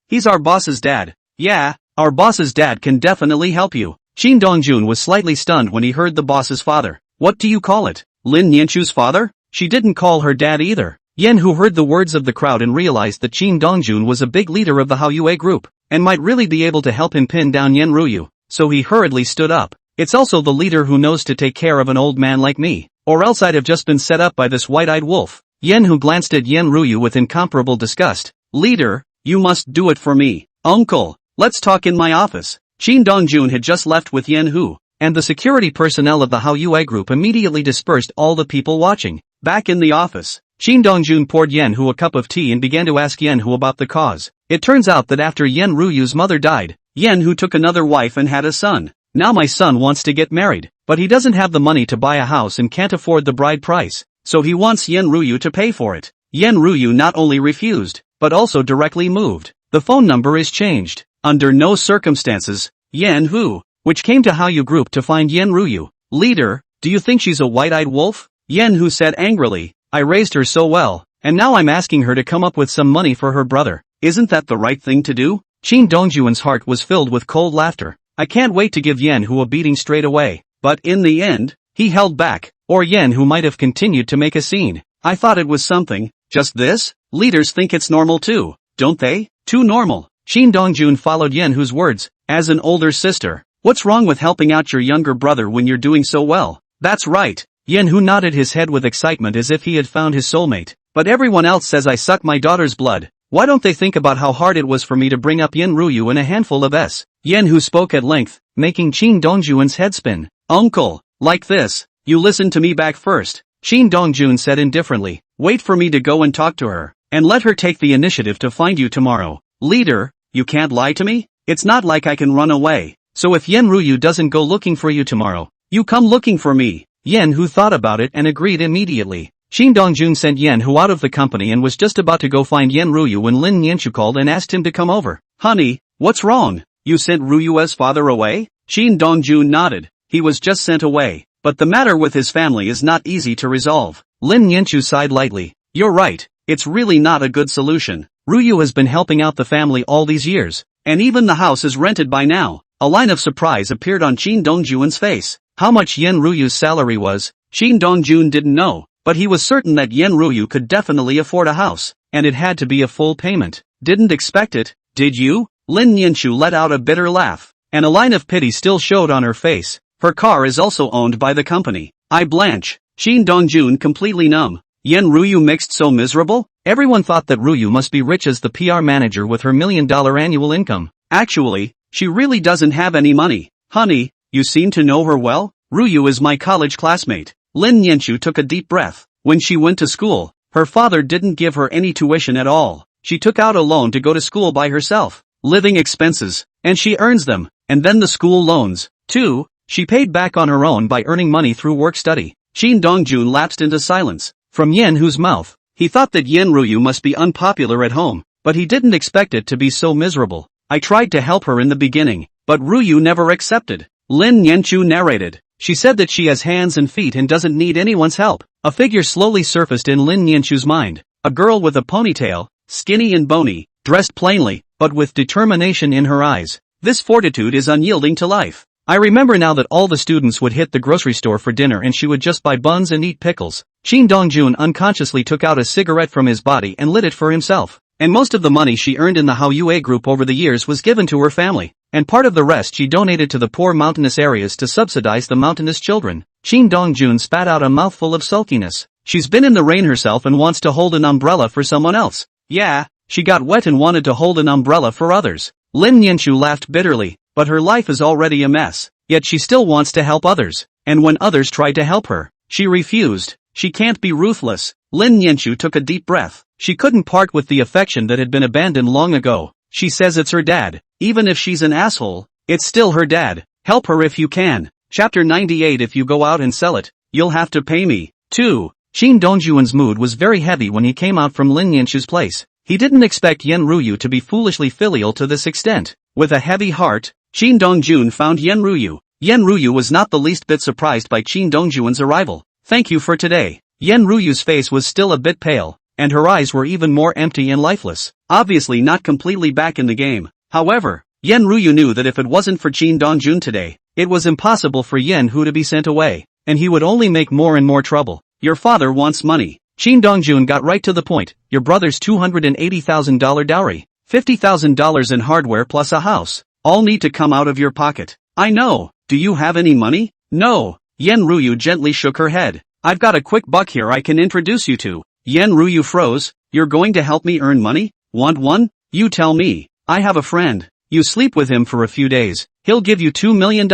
He's our boss's dad. Yeah, our boss's dad can definitely help you. Qin Dongjun was slightly stunned when he heard the boss's father. What do you call it? Lin Nianchu's father? She didn't call her dad either. Yen Hu heard the words of the crowd and realized that Qin Dongjun was a big leader of the Hao Yue group, and might really be able to help him pin down Yen Ruyu, so he hurriedly stood up. It's also the leader who knows to take care of an old man like me, or else I'd have just been set up by this white-eyed wolf. Yen Hu glanced at Yen Ruyu with incomparable disgust. Leader, you must do it for me. Uncle, let's talk in my office. Qin Dongjun had just left with Yen Hu, and the security personnel of the Hao Yue group immediately dispersed all the people watching. Back in the office, Qin Dongjun poured Yen Hu a cup of tea and began to ask Yen Hu about the cause. It turns out that after Yen Ruyu's mother died, Yen Hu took another wife and had a son. Now my son wants to get married, but he doesn't have the money to buy a house and can't afford the bride price, so he wants Yen Ruyu to pay for it. Yen Ruyu not only refused, but also directly moved. The phone number is changed. Under no circumstances, Yen Hu, which came to Hallyu Group to find Yen Ryu. Leader, do you think she's a white-eyed wolf? Yen Hu said angrily, I raised her so well, and now I'm asking her to come up with some money for her brother. Isn't that the right thing to do? Shin Dongjuan's heart was filled with cold laughter. I can't wait to give Yen Hu a beating straight away. But in the end, he held back, or Yen Hu might have continued to make a scene. I thought it was something. Just this? Leaders think it's normal too, don't they? Too normal. Shin Dongjun followed Yen Hu's words. As an older sister, what's wrong with helping out your younger brother when you're doing so well? That's right. Yen Hu nodded his head with excitement as if he had found his soulmate. But everyone else says I suck my daughter's blood. Why don't they think about how hard it was for me to bring up Yen Ryu in a handful of s? Yen Hu spoke at length, making Shin Dongjuan's head spin. Uncle, like this, you listen to me back first. Shin Dongjun said indifferently. Wait for me to go and talk to her, and let her take the initiative to find you tomorrow. Leader, you can't lie to me? It's not like I can run away. So if Yen Ryu doesn't go looking for you tomorrow, you come looking for me. Yen Hu thought about it and agreed immediately. Shin Dongjun sent Yen Hu out of the company and was just about to go find Yen Ryu when Lin Nianchu called and asked him to come over. Honey, what's wrong? You sent Ryu's father away? Shin Dongjun nodded. He was just sent away, but the matter with his family is not easy to resolve. Lin Nianchu sighed lightly. You're right, it's really not a good solution. Ryu has been helping out the family all these years, and even the house is rented by now. A line of surprise appeared on Shin Dongjuan's face. How much Yen Ryu's salary was, Shin Dongjun didn't know, but he was certain that Yen Ryu could definitely afford a house, and it had to be a full payment. Didn't expect it, did you? Lin Nianchu let out a bitter laugh, and a line of pity still showed on her face. Her car is also owned by the company. I blanch. Shin Dongjun completely numb. Yen Ryu mixed so miserable? Everyone thought that Ryu must be rich as the PR manager with her $1 million annual income. Actually, she really doesn't have any money. Honey, you seem to know her well? Ryu is my college classmate. Lin Nianchu took a deep breath. When she went to school, her father didn't give her any tuition at all. She took out a loan to go to school by herself. Living expenses, and she earns them, and then the school loans, too, she paid back on her own by earning money through work-study. Shin Dongjun lapsed into silence. From Yen Hu's mouth, he thought that Yen Ryu must be unpopular at home, but he didn't expect it to be so miserable. I tried to help her in the beginning, but Ryu never accepted. Lin Nianchu narrated. She said that she has hands and feet and doesn't need anyone's help. A figure slowly surfaced in Lin Nianchu's mind. A girl with a ponytail, skinny and bony, dressed plainly, but with determination in her eyes. This fortitude is unyielding to life. I remember now that all the students would hit the grocery store for dinner and she would just buy buns and eat pickles. Shin Dongjun unconsciously took out a cigarette from his body and lit it for himself. And most of the money she earned in the Hallyu Group over the years was given to her family, and part of the rest she donated to the poor mountainous areas to subsidize the mountainous children. Shin Dongjun spat out a mouthful of sulkiness. She's been in the rain herself and wants to hold an umbrella for someone else. Yeah, she got wet and wanted to hold an umbrella for others. Lin Nianchu laughed bitterly, but her life is already a mess, yet she still wants to help others, and when others tried to help her, she refused. She can't be ruthless. Lin Nianchu took a deep breath. She couldn't part with the affection that had been abandoned long ago. She says it's her dad. Even if she's an asshole, it's still her dad. Help her if you can. Chapter 98. If you go out and sell it, you'll have to pay me, too. Shin Dongjuan's mood was very heavy when he came out from Lin Nianchu's place. He didn't expect Yen Ryu to be foolishly filial to this extent. With a heavy heart, Shin Dongjun found Yen Ryu. Yen Ryu was not the least bit surprised by Shin Dongjuan's arrival. Thank you for today. Yen Ryu's face was still a bit pale, and her eyes were even more empty and lifeless. Obviously not completely back in the game. However, Yen Ryu knew that if it wasn't for Shin Dongjun today, it was impossible for Yen Hu to be sent away, and he would only make more and more trouble. Your father wants money. Shin Dongjun got right to the point. Your brother's $280,000 dowry, $50,000 in hardware plus a house, all need to come out of your pocket. I know. Do you have any money? No. Yen Ryu gently shook her head. I've got a quick buck here I can introduce you to. Yen Ryu froze. You're going to help me earn money? Want one? You tell me. I have a friend. You sleep with him for a few days. He'll give you $2 million.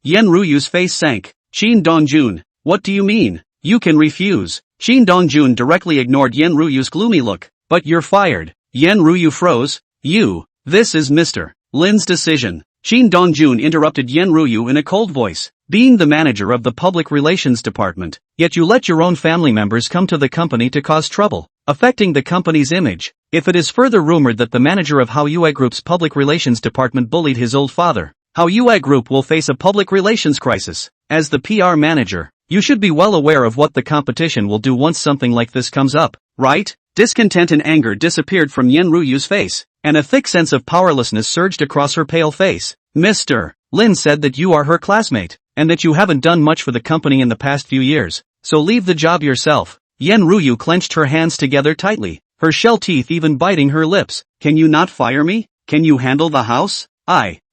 Yen Ryu's face sank. Shin Dongjun, what do you mean? You can refuse. Shin Dongjun directly ignored Yen Ryu's gloomy look. But you're fired. Yen Ryu froze. This is Mr. Lin's decision. Shin Dongjun interrupted Yen Ryu in a cold voice. Being the manager of the public relations department, yet you let your own family members come to the company to cause trouble, affecting the company's image. If it is further rumored that the manager of Hallyu Group's public relations department bullied his old father, Hallyu Group will face a public relations crisis. As the PR manager, you should be well aware of what the competition will do once something like this comes up, right? Discontent and anger disappeared from Yen Ryu's face, and a thick sense of powerlessness surged across her pale face. Mr. Lin said that you are her classmate, and that you haven't done much for the company in the past few years, so leave the job yourself. Yen Ryu clenched her hands together tightly, her shell teeth even biting her lips. Can you not fire me? Can you handle the house?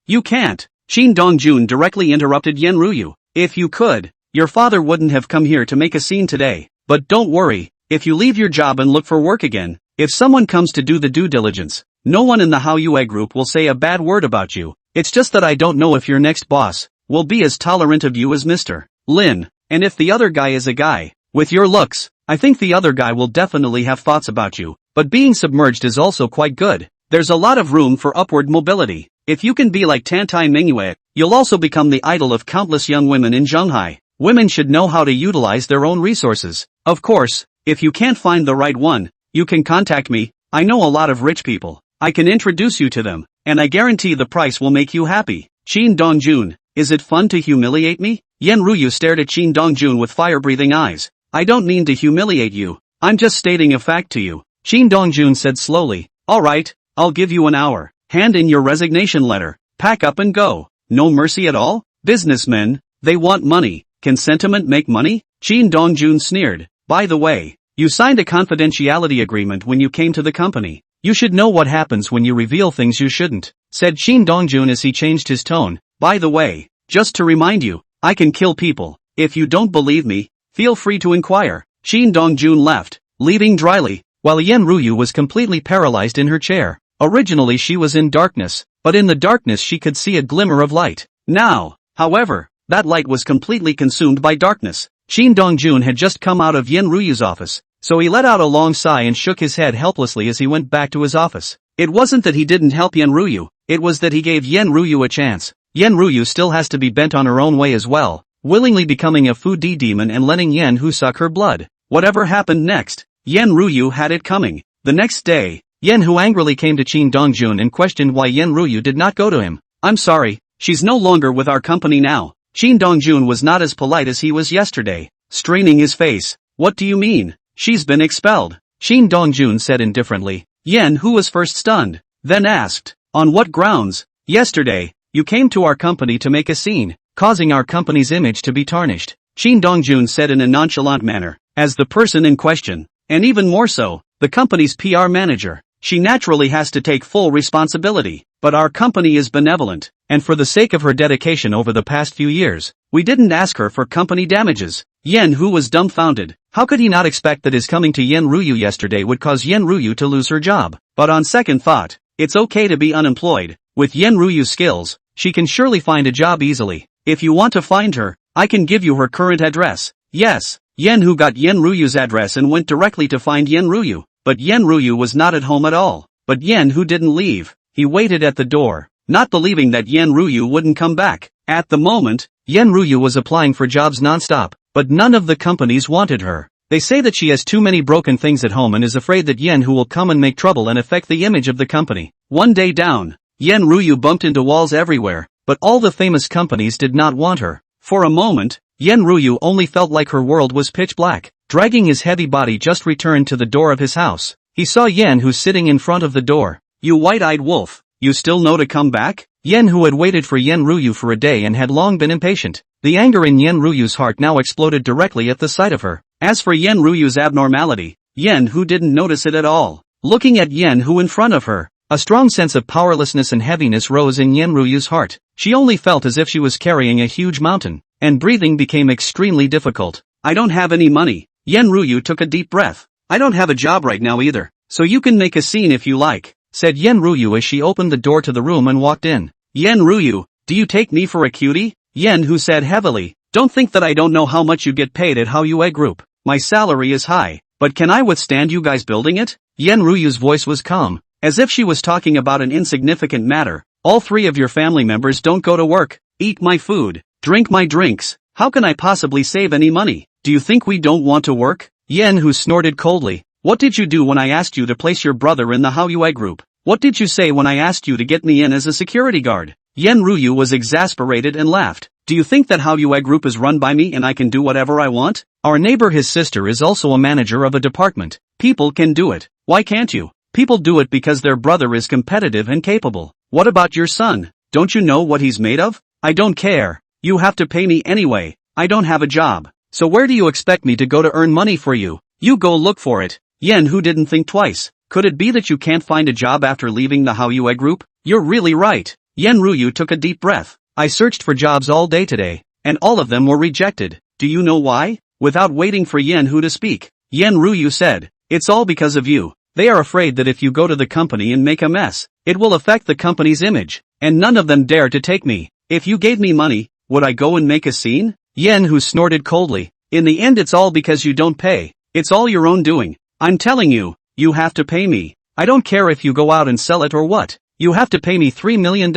You can't. Shin Dongjun directly interrupted Yen Ryu. If you could, your father wouldn't have come here to make a scene today. But don't worry, if you leave your job and look for work again, if someone comes to do the due diligence, no one in the Hallyu Group will say a bad word about you. It's just that I don't know if your next boss will be as tolerant of you as Mr. Lin, and if the other guy is a guy with your looks, I think the other guy will definitely have thoughts about you, but being submerged is also quite good. There's a lot of room for upward mobility. If you can be like Tantai Manhwa, you'll also become the idol of countless young women in Shanghai. Women should know how to utilize their own resources. Of course, if you can't find the right one, you can contact me. I know a lot of rich people. I can introduce you to them, and I guarantee the price will make you happy. Shin Dongjun, is it fun to humiliate me? Yen Ryu stared at Shin Dongjun with fire-breathing eyes. I don't mean to humiliate you. I'm just stating a fact to you. Shin Dongjun said slowly. Alright, I'll give you an hour. Hand in your resignation letter. Pack up and go. No mercy at all? Businessmen, they want money. Can sentiment make money? Shin Dongjun sneered. By the way, you signed a confidentiality agreement when you came to the company. You should know what happens when you reveal things you shouldn't, said Shin Dongjun as he changed his tone. By the way, just to remind you, I can kill people. If you don't believe me, feel free to inquire. Shin Dongjun left, leaving dryly, while Yen Ryu was completely paralyzed in her chair. Originally she was in darkness, but in the darkness she could see a glimmer of light. Now, however, that light was completely consumed by darkness. Shin Dongjun had just come out of Yen Ryu's office, so he let out a long sigh and shook his head helplessly as he went back to his office. It wasn't that he didn't help Yen Ryu, it was that he gave Yen Ryu a chance. Yen Ryu still has to be bent on her own way as well, willingly becoming a foodie demon and letting Yen Hu suck her blood. Whatever happened next, Yen Ryu had it coming. The next day, Yen Hu angrily came to Shin Dongjun and questioned why Yen Ryu did not go to him. I'm sorry, she's no longer with our company now. Shin Dongjun was not as polite as he was yesterday, straining his face. What do you mean? She's been expelled. Shin Dongjun said indifferently. Yen Hu was first stunned, then asked, on what grounds? Yesterday, you came to our company to make a scene, causing our company's image to be tarnished. Shin Dongjun said in a nonchalant manner, as the person in question, and even more so, the company's PR manager. She naturally has to take full responsibility, but our company is benevolent, and for the sake of her dedication over the past few years, we didn't ask her for company damages. Yen Hu was dumbfounded. How could he not expect that his coming to Yen Ryu yesterday would cause Yen Ryu to lose her job? But on second thought, it's okay to be unemployed. With Yen Ryu's skills, she can surely find a job easily. If you want to find her, I can give you her current address. Yes, Yen Hu got Yen Ryu's address and went directly to find Yen Ryu. But Yen Ryu was not at home at all. But Yen Hu didn't leave. He waited at the door, not believing that Yen Ryu wouldn't come back. At the moment, Yen Ryu was applying for jobs non-stop, but none of the companies wanted her. They say that she has too many broken things at home and is afraid that Yen Hu will come and make trouble and affect the image of the company. One day down, Yen Ryu bumped into walls everywhere, but all the famous companies did not want her. For a moment, Yen Ryu only felt like her world was pitch black. Dragging his heavy body just returned to the door of his house. He saw Yen Hu sitting in front of the door. You white-eyed wolf, you still know to come back? Yen Hu had waited for Yen Ryu for a day and had long been impatient. The anger in Yen Ryu's heart now exploded directly at the sight of her. As for Yen Ryu's abnormality, Yen Hu didn't notice it at all. Looking at Yen Hu in front of her, a strong sense of powerlessness and heaviness rose in Yen Ryu's heart. She only felt as if she was carrying a huge mountain, and breathing became extremely difficult. I don't have any money. Yen Ryu took a deep breath. I don't have a job right now either, so you can make a scene if you like, said Yen Ryu as she opened the door to the room and walked in. Yen Ryu, do you take me for a cutie? Yen Hu said heavily. Don't think that I don't know how much you get paid at Hallyu Group. My salary is high, but can I withstand you guys building it? Yen Ryu's voice was calm, as if she was talking about an insignificant matter. All three of your family members don't go to work, eat my food, drink my drinks. How can I possibly save any money? Do you think we don't want to work? Yen Hu snorted coldly. What did you do when I asked you to place your brother in the Hallyu Group? What did you say when I asked you to get me in as a security guard? Yen Ryu was exasperated and laughed. Do you think that Hao Group is run by me and I can do whatever I want? Our neighbor, his sister, is also a manager of a department. People can do it. Why can't you? People do it because their brother is competitive and capable. What about your son? Don't you know what he's made of? I don't care. You have to pay me anyway. I don't have a job. So where do you expect me to go to earn money for you? You go look for it. Yen, who didn't think twice. Could it be that you can't find a job after leaving the Hao Group? You're really right. Yen Ryu took a deep breath. I searched for jobs all day today, and all of them were rejected. Do you know why? Without waiting for Yen Hu to speak, Yen Ryu said, it's all because of you. They are afraid that if you go to the company and make a mess, it will affect the company's image, and none of them dare to take me. If you gave me money, would I go and make a scene? Yen Hu snorted coldly. In the end, it's all because you don't pay. It's all your own doing. I'm telling you, you have to pay me. I don't care if you go out and sell it or what. You have to pay me $3 million.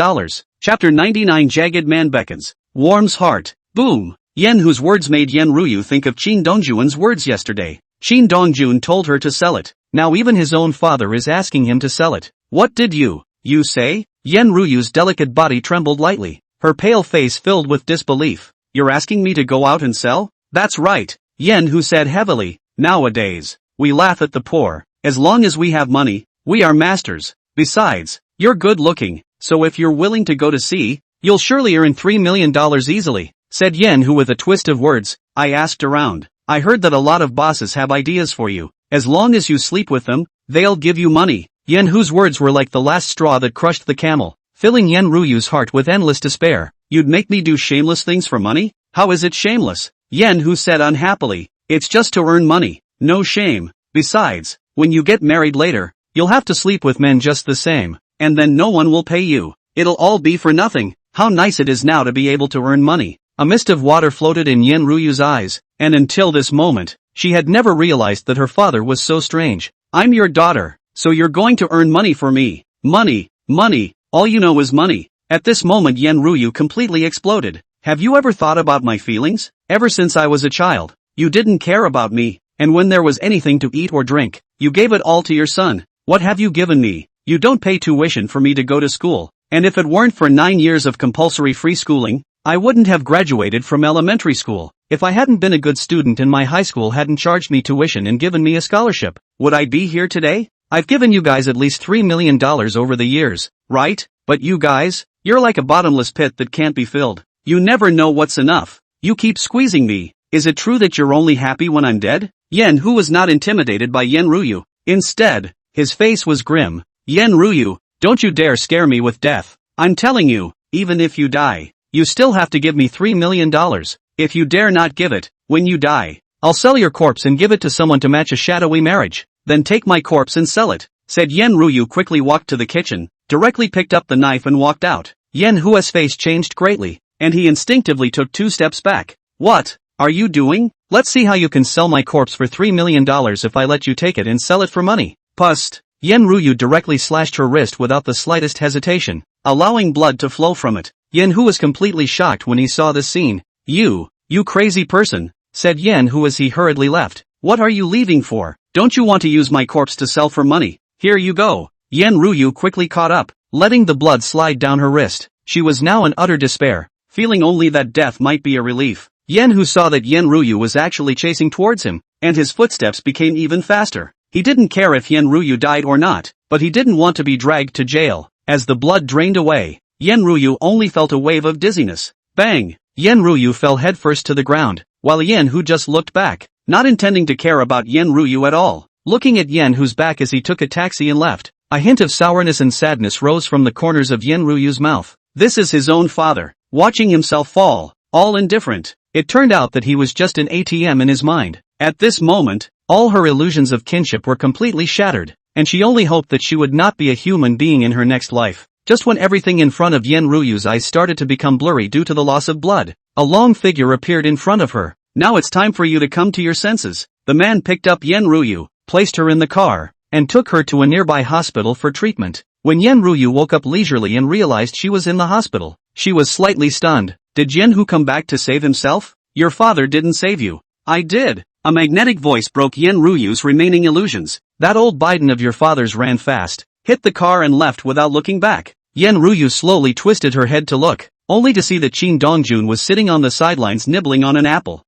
Chapter 99. Jagged Man Beckons. Warm's heart. Boom. Yen Hu's words made Yen Ryu think of Qin Dongjun's words yesterday. Qin Dongjun told her to sell it. Now even his own father is asking him to sell it. What did you say? Yen Ryu's delicate body trembled lightly. Her pale face filled with disbelief. You're asking me to go out and sell? That's right. Yen Hu said heavily. Nowadays, we laugh at the poor. As long as we have money, we are masters. Besides, you're good looking, so if you're willing to go to sea, you'll surely earn $3 million easily, said Yen Hu with a twist of words. I asked around. I heard that a lot of bosses have ideas for you. As long as you sleep with them, they'll give you money. Yen Hu's words were like the last straw that crushed the camel, filling Yen Ryu's heart with endless despair. You'd make me do shameless things for money? How is it shameless? Yen Hu said unhappily. It's just to earn money. No shame. Besides, when you get married later, you'll have to sleep with men just the same, and then no one will pay you. It'll all be for nothing. How nice it is now to be able to earn money. A mist of water floated in Yen Ryu's eyes, and until this moment, she had never realized that her father was so strange. I'm your daughter, so you're going to earn money for me. Money, money, all you know is money. At this moment Yen Ryu completely exploded. Have you ever thought about my feelings? Ever since I was a child, you didn't care about me, and when there was anything to eat or drink, you gave it all to your son. What have you given me? You don't pay tuition for me to go to school, and if it weren't for 9 years of compulsory free schooling, I wouldn't have graduated from elementary school. If I hadn't been a good student and my high school hadn't charged me tuition and given me a scholarship, would I be here today? I've given you guys at least $3 million over the years, right? But you guys, you're like a bottomless pit that can't be filled. You never know what's enough. You keep squeezing me. Is it true that you're only happy when I'm dead? Yen Hu was not intimidated by Yen Ryu. Instead, his face was grim. Yen Ryu, don't you dare scare me with death. I'm telling you, even if you die, you still have to give me $3 million. If you dare not give it, when you die, I'll sell your corpse and give it to someone to match a shadowy marriage. Then take my corpse and sell it, said Yen Ryu. Quickly walked to the kitchen, directly picked up the knife and walked out. Yen Hu's face changed greatly, and he instinctively took 2 steps back. What are you doing? Let's see how you can sell my corpse for $3 million if I let you take it and sell it for money. Pust. Yen Ryu directly slashed her wrist without the slightest hesitation, allowing blood to flow from it. Yen Hu was completely shocked when he saw this scene. You crazy person, said Yen Hu as he hurriedly left. What are you leaving for? Don't you want to use my corpse to sell for money? Here you go. Yen Ryu quickly caught up, letting the blood slide down her wrist. She was now in utter despair, feeling only that death might be a relief. Yen Hu saw that Yen Ryu was actually chasing towards him, and his footsteps became even faster. He didn't care if Yen Ryu died or not, but he didn't want to be dragged to jail. As the blood drained away, Yen Ryu only felt a wave of dizziness. Bang! Yen Ryu fell headfirst to the ground, while Yen Hu just looked back, not intending to care about Yen Ryu at all. Looking at Yen Hu's back as he took a taxi and left, a hint of sourness and sadness rose from the corners of Yen Ryu's mouth. This is his own father, watching himself fall, all indifferent. It turned out that he was just an ATM in his mind. At this moment, all her illusions of kinship were completely shattered, and she only hoped that she would not be a human being in her next life. Just when everything in front of Yen Ryu's eyes started to become blurry due to the loss of blood, a long figure appeared in front of her. Now it's time for you to come to your senses. The man picked up Yen Ryu, placed her in the car, and took her to a nearby hospital for treatment. When Yen Ryu woke up leisurely and realized she was in the hospital, she was slightly stunned. Did Yen Hu come back to save himself? Your father didn't save you. I did. A magnetic voice broke Yen Ryu's remaining illusions. That old Biden of your father's ran fast, hit the car and left without looking back. Yen Ruyu slowly twisted her head to look, only to see that Qin Dongjun was sitting on the sidelines nibbling on an apple.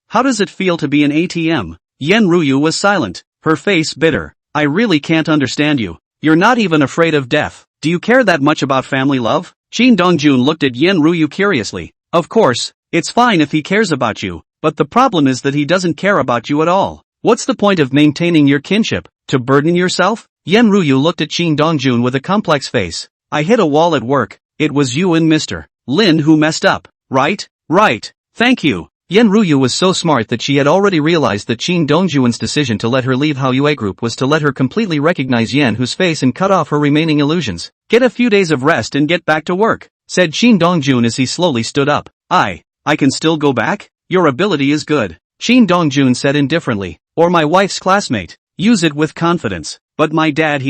How does it feel to be an ATM? Yen Ruyu was silent, her face bitter. I really can't understand you. You're not even afraid of death. Do you care that much about family love? Qin Dongjun looked at Yen Ruyu curiously. Of course, it's fine if he cares about you, but the problem is that he doesn't care about you at all. What's the point of maintaining your kinship? To burden yourself? Yen Ruyu looked at Qin Dongjun with a complex face. I hit a wall at work. It was you and Mr. Lin who messed up, right? Right. Thank you. Yen Ruyu was so smart that she had already realized that Qin Dongjun's decision to let her leave Haoyue Group was to let her completely recognize Yen Hu's face and cut off her remaining illusions. Get a few days of rest and get back to work, said Qin Dongjun as he slowly stood up. I can still go back? Your ability is good, Qin Dongjun said indifferently. Or my wife's classmate. Use it with confidence. But my dad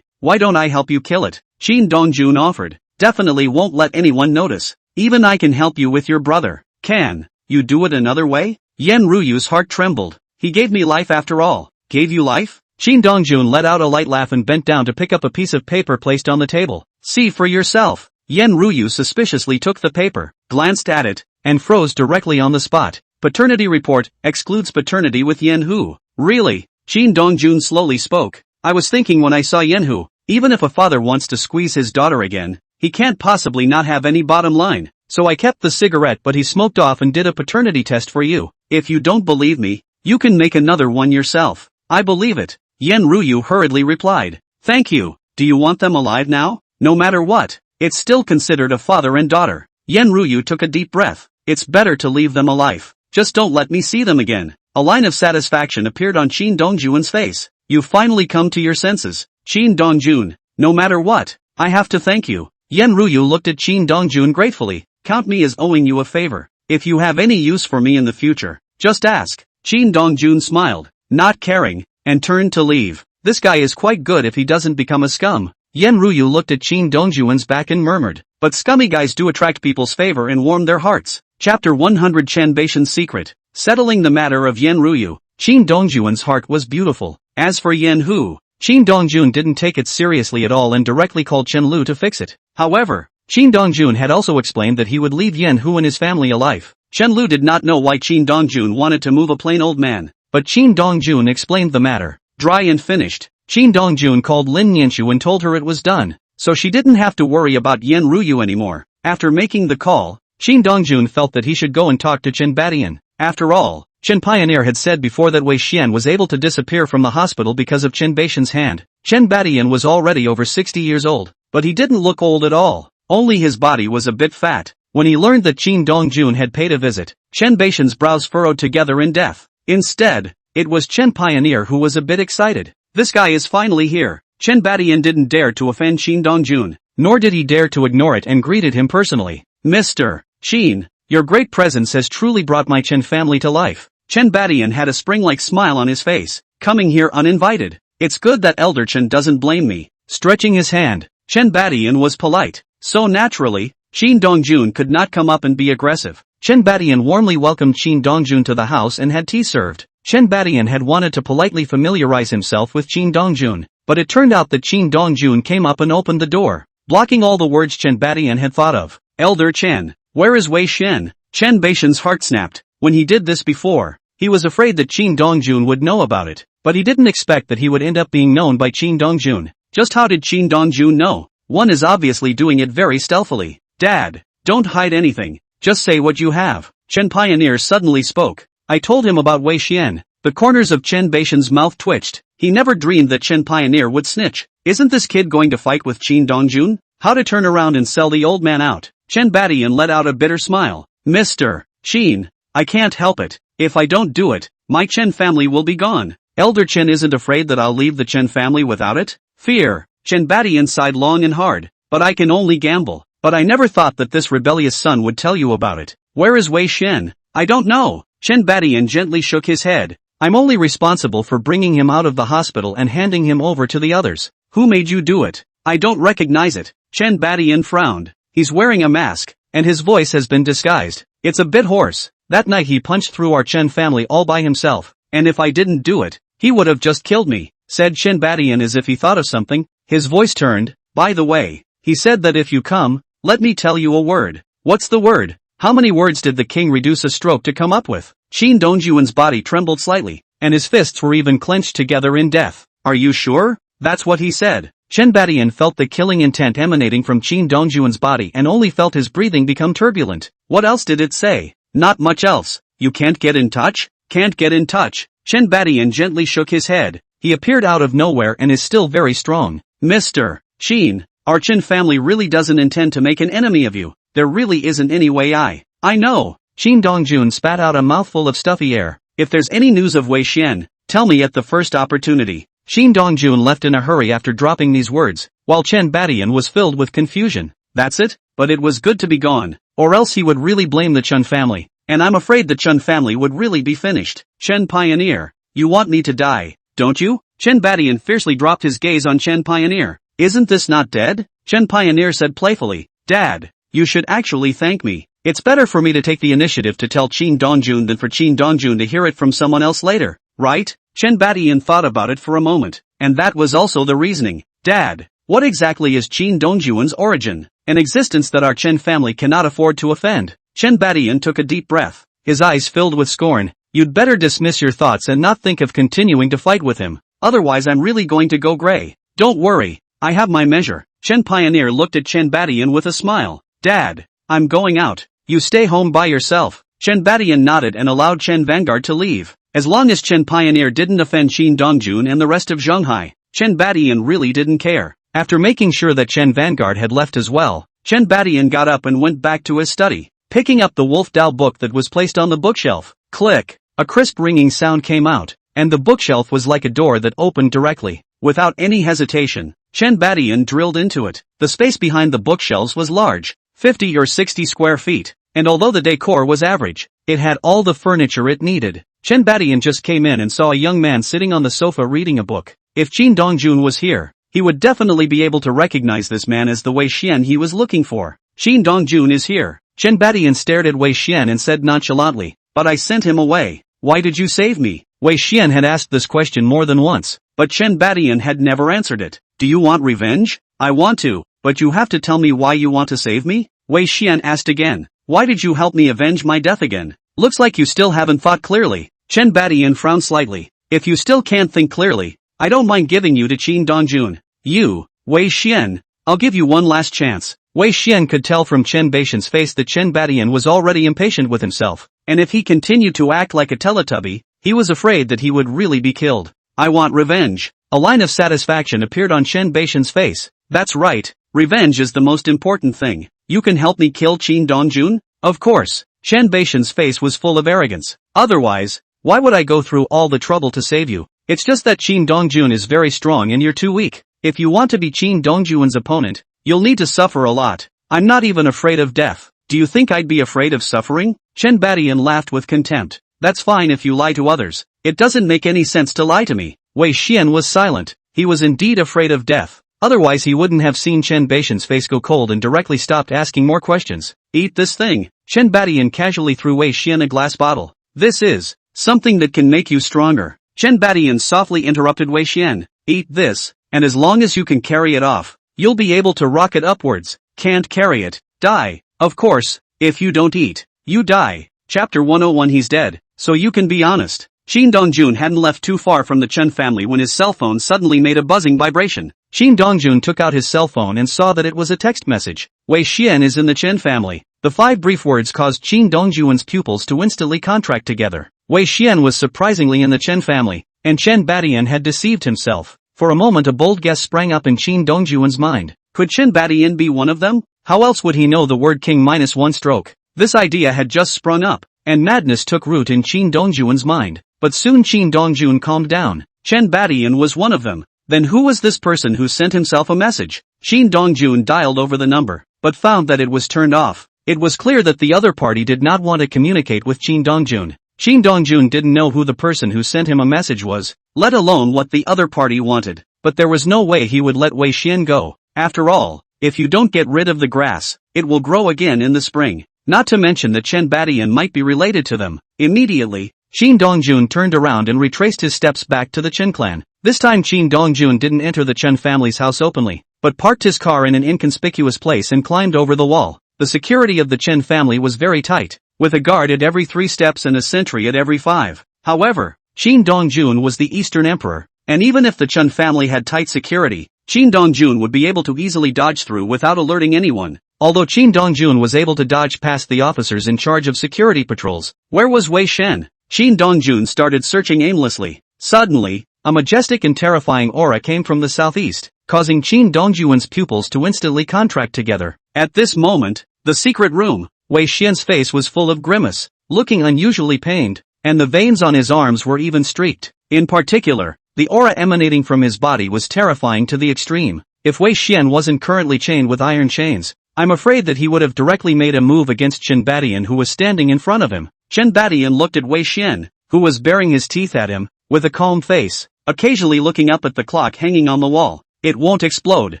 why don't I help you kill it? Qin Dongjun offered. Definitely won't let anyone notice. Even I can help you with your brother. Can you do it another way? Yen Ruyu's heart trembled. He gave me life after all. Gave you life? Qin Dongjun let out a light laugh and bent down to pick up a piece of paper placed on the table. See for yourself. Yen Ruyu suspiciously took the paper, glanced at it, and froze directly on the spot. Paternity report excludes paternity with Yen Hu. Really? Qin Dongjun slowly spoke. I was thinking when I saw Yen Hu, even if a father wants to squeeze his daughter again, he can't possibly not have any bottom line. So I kept the cigarette but he smoked off and did a paternity test for you. If you don't believe me, you can make another one yourself. I believe it. Yen Ruyu hurriedly replied. Thank you. Do you want them alive now? No matter what, it's still considered a father and daughter. Yen Ruyu took a deep breath. It's better to leave them alive. Just don't let me see them again. A line of satisfaction appeared on Qin Dongjun's face. You've finally come to your senses. Qin Dongjun, no matter what, I have to thank you. Yen Ruyu looked at Qin Dongjun gratefully. Count me as owing you a favor. If you have any use for me in the future, just ask. Qin Dongjun smiled, not caring, and turned to leave. This guy is quite good if he doesn't become a scum. Yen Ruyu looked at Qin Dongjun's back and murmured, but scummy guys do attract people's favor and warm their hearts. Chapter 100 Chen Baishan's Secret. Settling the matter of Yen Ruyu, Qin Dongjun's heart was beautiful. As for Yen Hu, Qin Dongjun didn't take it seriously at all and directly called Chen Lu to fix it. However, Qin Dongjun had also explained that he would leave Yen Hu and his family alive. Chen Lu did not know why Qin Dongjun wanted to move a plain old man, but Qin Dongjun explained the matter. Dry and finished, Qin Dongjun called Lin Nianshu and told her it was done, so she didn't have to worry about Yen Ruyu anymore. After making the call, Qin Dongjun felt that he should go and talk to Chen Badian. After all, Chen Pioneer had said before that Wei Xian was able to disappear from the hospital because of Chen Baishan's hand. Chen Badian was already over 60 years old, but he didn't look old at all. Only his body was a bit fat. When he learned that Qin Dongjun had paid a visit, Chen Baishan's brows furrowed together in death. Instead, it was Chen Pioneer who was a bit excited. This guy is finally here. Chen Badian didn't dare to offend Qin Dongjun, nor did he dare to ignore it and greeted him personally. Mr. Qin, your great presence has truly brought my Chen family to life. Chen Badian had a spring-like smile on his face, coming here uninvited. It's good that Elder Chen doesn't blame me. Stretching his hand, Chen Badian was polite. So naturally, Qin Dongjun could not come up and be aggressive. Chen Badian warmly welcomed Qin Dongjun to the house and had tea served. Chen Badian had wanted to politely familiarize himself with Qin Dongjun, but it turned out that Qin Dongjun came up and opened the door, blocking all the words Chen Badian had thought of. Elder Chen, where is Wei Xian? Chen Baishan's heart snapped. When he did this before, he was afraid that Qin Dongjun would know about it, but he didn't expect that he would end up being known by Qin Dongjun. Just how did Qin Dongjun know? One is obviously doing it very stealthily. Dad, don't hide anything, just say what you have. Chen Pioneer suddenly spoke. I told him about Wei Xian. The corners of Chen Baishan's mouth twitched. He never dreamed that Chen Pioneer would snitch. Isn't this kid going to fight with Qin Dongjun? How to turn around and sell the old man out? Chen Badian let out a bitter smile. Mr. Qin, I can't help it. If I don't do it, my Chen family will be gone. Elder Chen isn't afraid that I'll leave the Chen family without it? Fear. Chen Badian sighed long and hard. But I can only gamble. But I never thought that this rebellious son would tell you about it. Where is Wei Xian? I don't know. Chen Badian gently shook his head. I'm only responsible for bringing him out of the hospital and handing him over to the others. Who made you do it? I don't recognize it. Chen Badian frowned. He's wearing a mask, and his voice has been disguised. It's a bit hoarse. That night he punched through our Chen family all by himself, and if I didn't do it, he would have just killed me, said Chen Badian as if he thought of something. His voice turned. By the way, He said that if you come, let me tell you a word. What's the word? How many words did the king reduce a stroke to come up with? Shin Dongjuan's body trembled slightly, and his fists were even clenched together in death. Are you sure? That's what he said. Chen Badian felt the killing intent emanating from Shin Dongjuan's body and only felt his breathing become turbulent. What else did it say? Not much else. You can't get in touch? Can't get in touch. Chen Badian gently shook his head. He appeared out of nowhere and is still very strong. Mr. Shin, our Chen family really doesn't intend to make an enemy of you. There really isn't any way I know. Shin Dongjun spat out a mouthful of stuffy air. If there's any news of Wei Xian, tell me at the first opportunity. Shin Dongjun left in a hurry after dropping these words, while Chen Badian was filled with confusion. That's it? But it was good to be gone, or else he would really blame the Chun family, and I'm afraid the Chun family would really be finished. Chen Pioneer, you want me to die, don't you? Chen Badian fiercely dropped his gaze on Chen Pioneer. Isn't this not dead? Chen Pioneer said playfully. Dad, you should actually thank me. It's better for me to take the initiative to tell Shin Dongjun than for Shin Dongjun to hear it from someone else later, right? Chen Badian thought about it for a moment, and that was also the reasoning. Dad, what exactly is Shin Dongjun's origin? An existence that our Chen family cannot afford to offend. Chen Badian took a deep breath, his eyes filled with scorn. You'd better dismiss your thoughts and not think of continuing to fight with him, otherwise I'm really going to go gray. Don't worry, I have my measure. Chen Pioneer looked at Chen Badian with a smile. Dad, I'm going out. You stay home by yourself. Chen Badian nodded and allowed Chen Vanguard to leave. As long as Chen Pioneer didn't offend Shin Dongjun and the rest of Zhonghai, Chen Badian really didn't care. After making sure that Chen Vanguard had left as well, Chen Badian got up and went back to his study, picking up the Wolf Dao book that was placed on the bookshelf. Click! A crisp ringing sound came out, and the bookshelf was like a door that opened directly. Without any hesitation, Chen Badian drilled into it. The space behind the bookshelves was large, 50 or 60 square feet, and although the decor was average, it had all the furniture it needed. Chen Badian just came in and saw a young man sitting on the sofa reading a book. If Shin Dongjun was here, he would definitely be able to recognize this man as the Wei Xian he was looking for. Shin Dongjun is here. Chen Badian stared at Wei Xian and said nonchalantly, but I sent him away. Why did you save me? Wei Xian had asked this question more than once, but Chen Badian had never answered it. Do you want revenge? I want to, but you have to tell me why you want to save me? Wei Xian asked again. Why did you help me avenge my death again? Looks like you still haven't thought clearly. Chen Badian frowned slightly. If you still can't think clearly, I don't mind giving you to Shin Dongjun. You, Wei Xian, I'll give you one last chance. Wei Xian could tell from Chen Baishan's face that Chen Badian was already impatient with himself, and if he continued to act like a Teletubby, he was afraid that he would really be killed. I want revenge. A line of satisfaction appeared on Chen Baishan's face. That's right, revenge is the most important thing. You can help me kill Shin Dongjun? Of course. Chen Baishan's face was full of arrogance. Otherwise, why would I go through all the trouble to save you? It's just that Shin Dongjun is very strong and you're too weak. If you want to be Shin Dongjun's opponent, you'll need to suffer a lot. I'm not even afraid of death. Do you think I'd be afraid of suffering? Chen Badian laughed with contempt. That's fine if you lie to others. It doesn't make any sense to lie to me. Wei Xian was silent. He was indeed afraid of death. Otherwise he wouldn't have seen Chen Baishan's face go cold and directly stopped asking more questions. Eat this thing. Chen Badian casually threw Wei Xian a glass bottle. This is something that can make you stronger. Chen Badian softly interrupted Wei Xian. Eat this, and as long as you can carry it off, you'll be able to rocket upwards. Can't carry it, die. Of course, if you don't eat, you die. Chapter 101. He's dead, so you can be honest. Shin Dongjun hadn't left too far from the Chen family when his cell phone suddenly made a buzzing vibration. Shin Dongjun took out his cell phone and saw that it was a text message. Wei Xian is in the Chen family. The 5 brief words caused Shin Dongjun's pupils to instantly contract together. Wei Xian was surprisingly in the Chen family, and Chen Badian had deceived himself. For a moment a bold guess sprang up in Shin Dongjun's mind. Could Chen Badian be one of them? How else would he know the word king minus one stroke? This idea had just sprung up, and madness took root in Shin Dongjun's mind. But soon Shin Dongjun calmed down. Chen Badian was one of them. Then who was this person who sent himself a message? Shin Dongjun dialed over the number, but found that it was turned off. It was clear that the other party did not want to communicate with Shin Dongjun. Shin Dongjun didn't know who the person who sent him a message was, let alone what the other party wanted. But there was no way he would let Wei Xian go. After all, if you don't get rid of the grass, it will grow again in the spring. Not to mention that Chen Badian might be related to them. Immediately, Shin Dongjun turned around and retraced his steps back to the Chen clan. This time Shin Dongjun didn't enter the Chen family's house openly. but parked his car in an inconspicuous place and climbed over the wall. The security of the Chen family was very tight, with a guard at every 3 steps and a sentry at every 5. However, Qin Dongjun was the Eastern Emperor, and even if the Chen family had tight security, Qin Dongjun would be able to easily dodge through without alerting anyone. Although Qin Dongjun was able to dodge past the officers in charge of security patrols, where was Wei Shen? Qin Dongjun started searching aimlessly. Suddenly, a majestic and terrifying aura came from the southeast, causing Qin Dongjun's pupils to instantly contract together. At this moment, the secret room, Wei Shen's face was full of grimace, looking unusually pained, and the veins on his arms were even streaked. In particular, the aura emanating from his body was terrifying to the extreme. If Wei Shen wasn't currently chained with iron chains, I'm afraid that he would have directly made a move against Chen Badian, who was standing in front of him. Chen Badian looked at Wei Shen, who was baring his teeth at him, with a calm face, occasionally looking up at the clock hanging on the wall. It won't explode,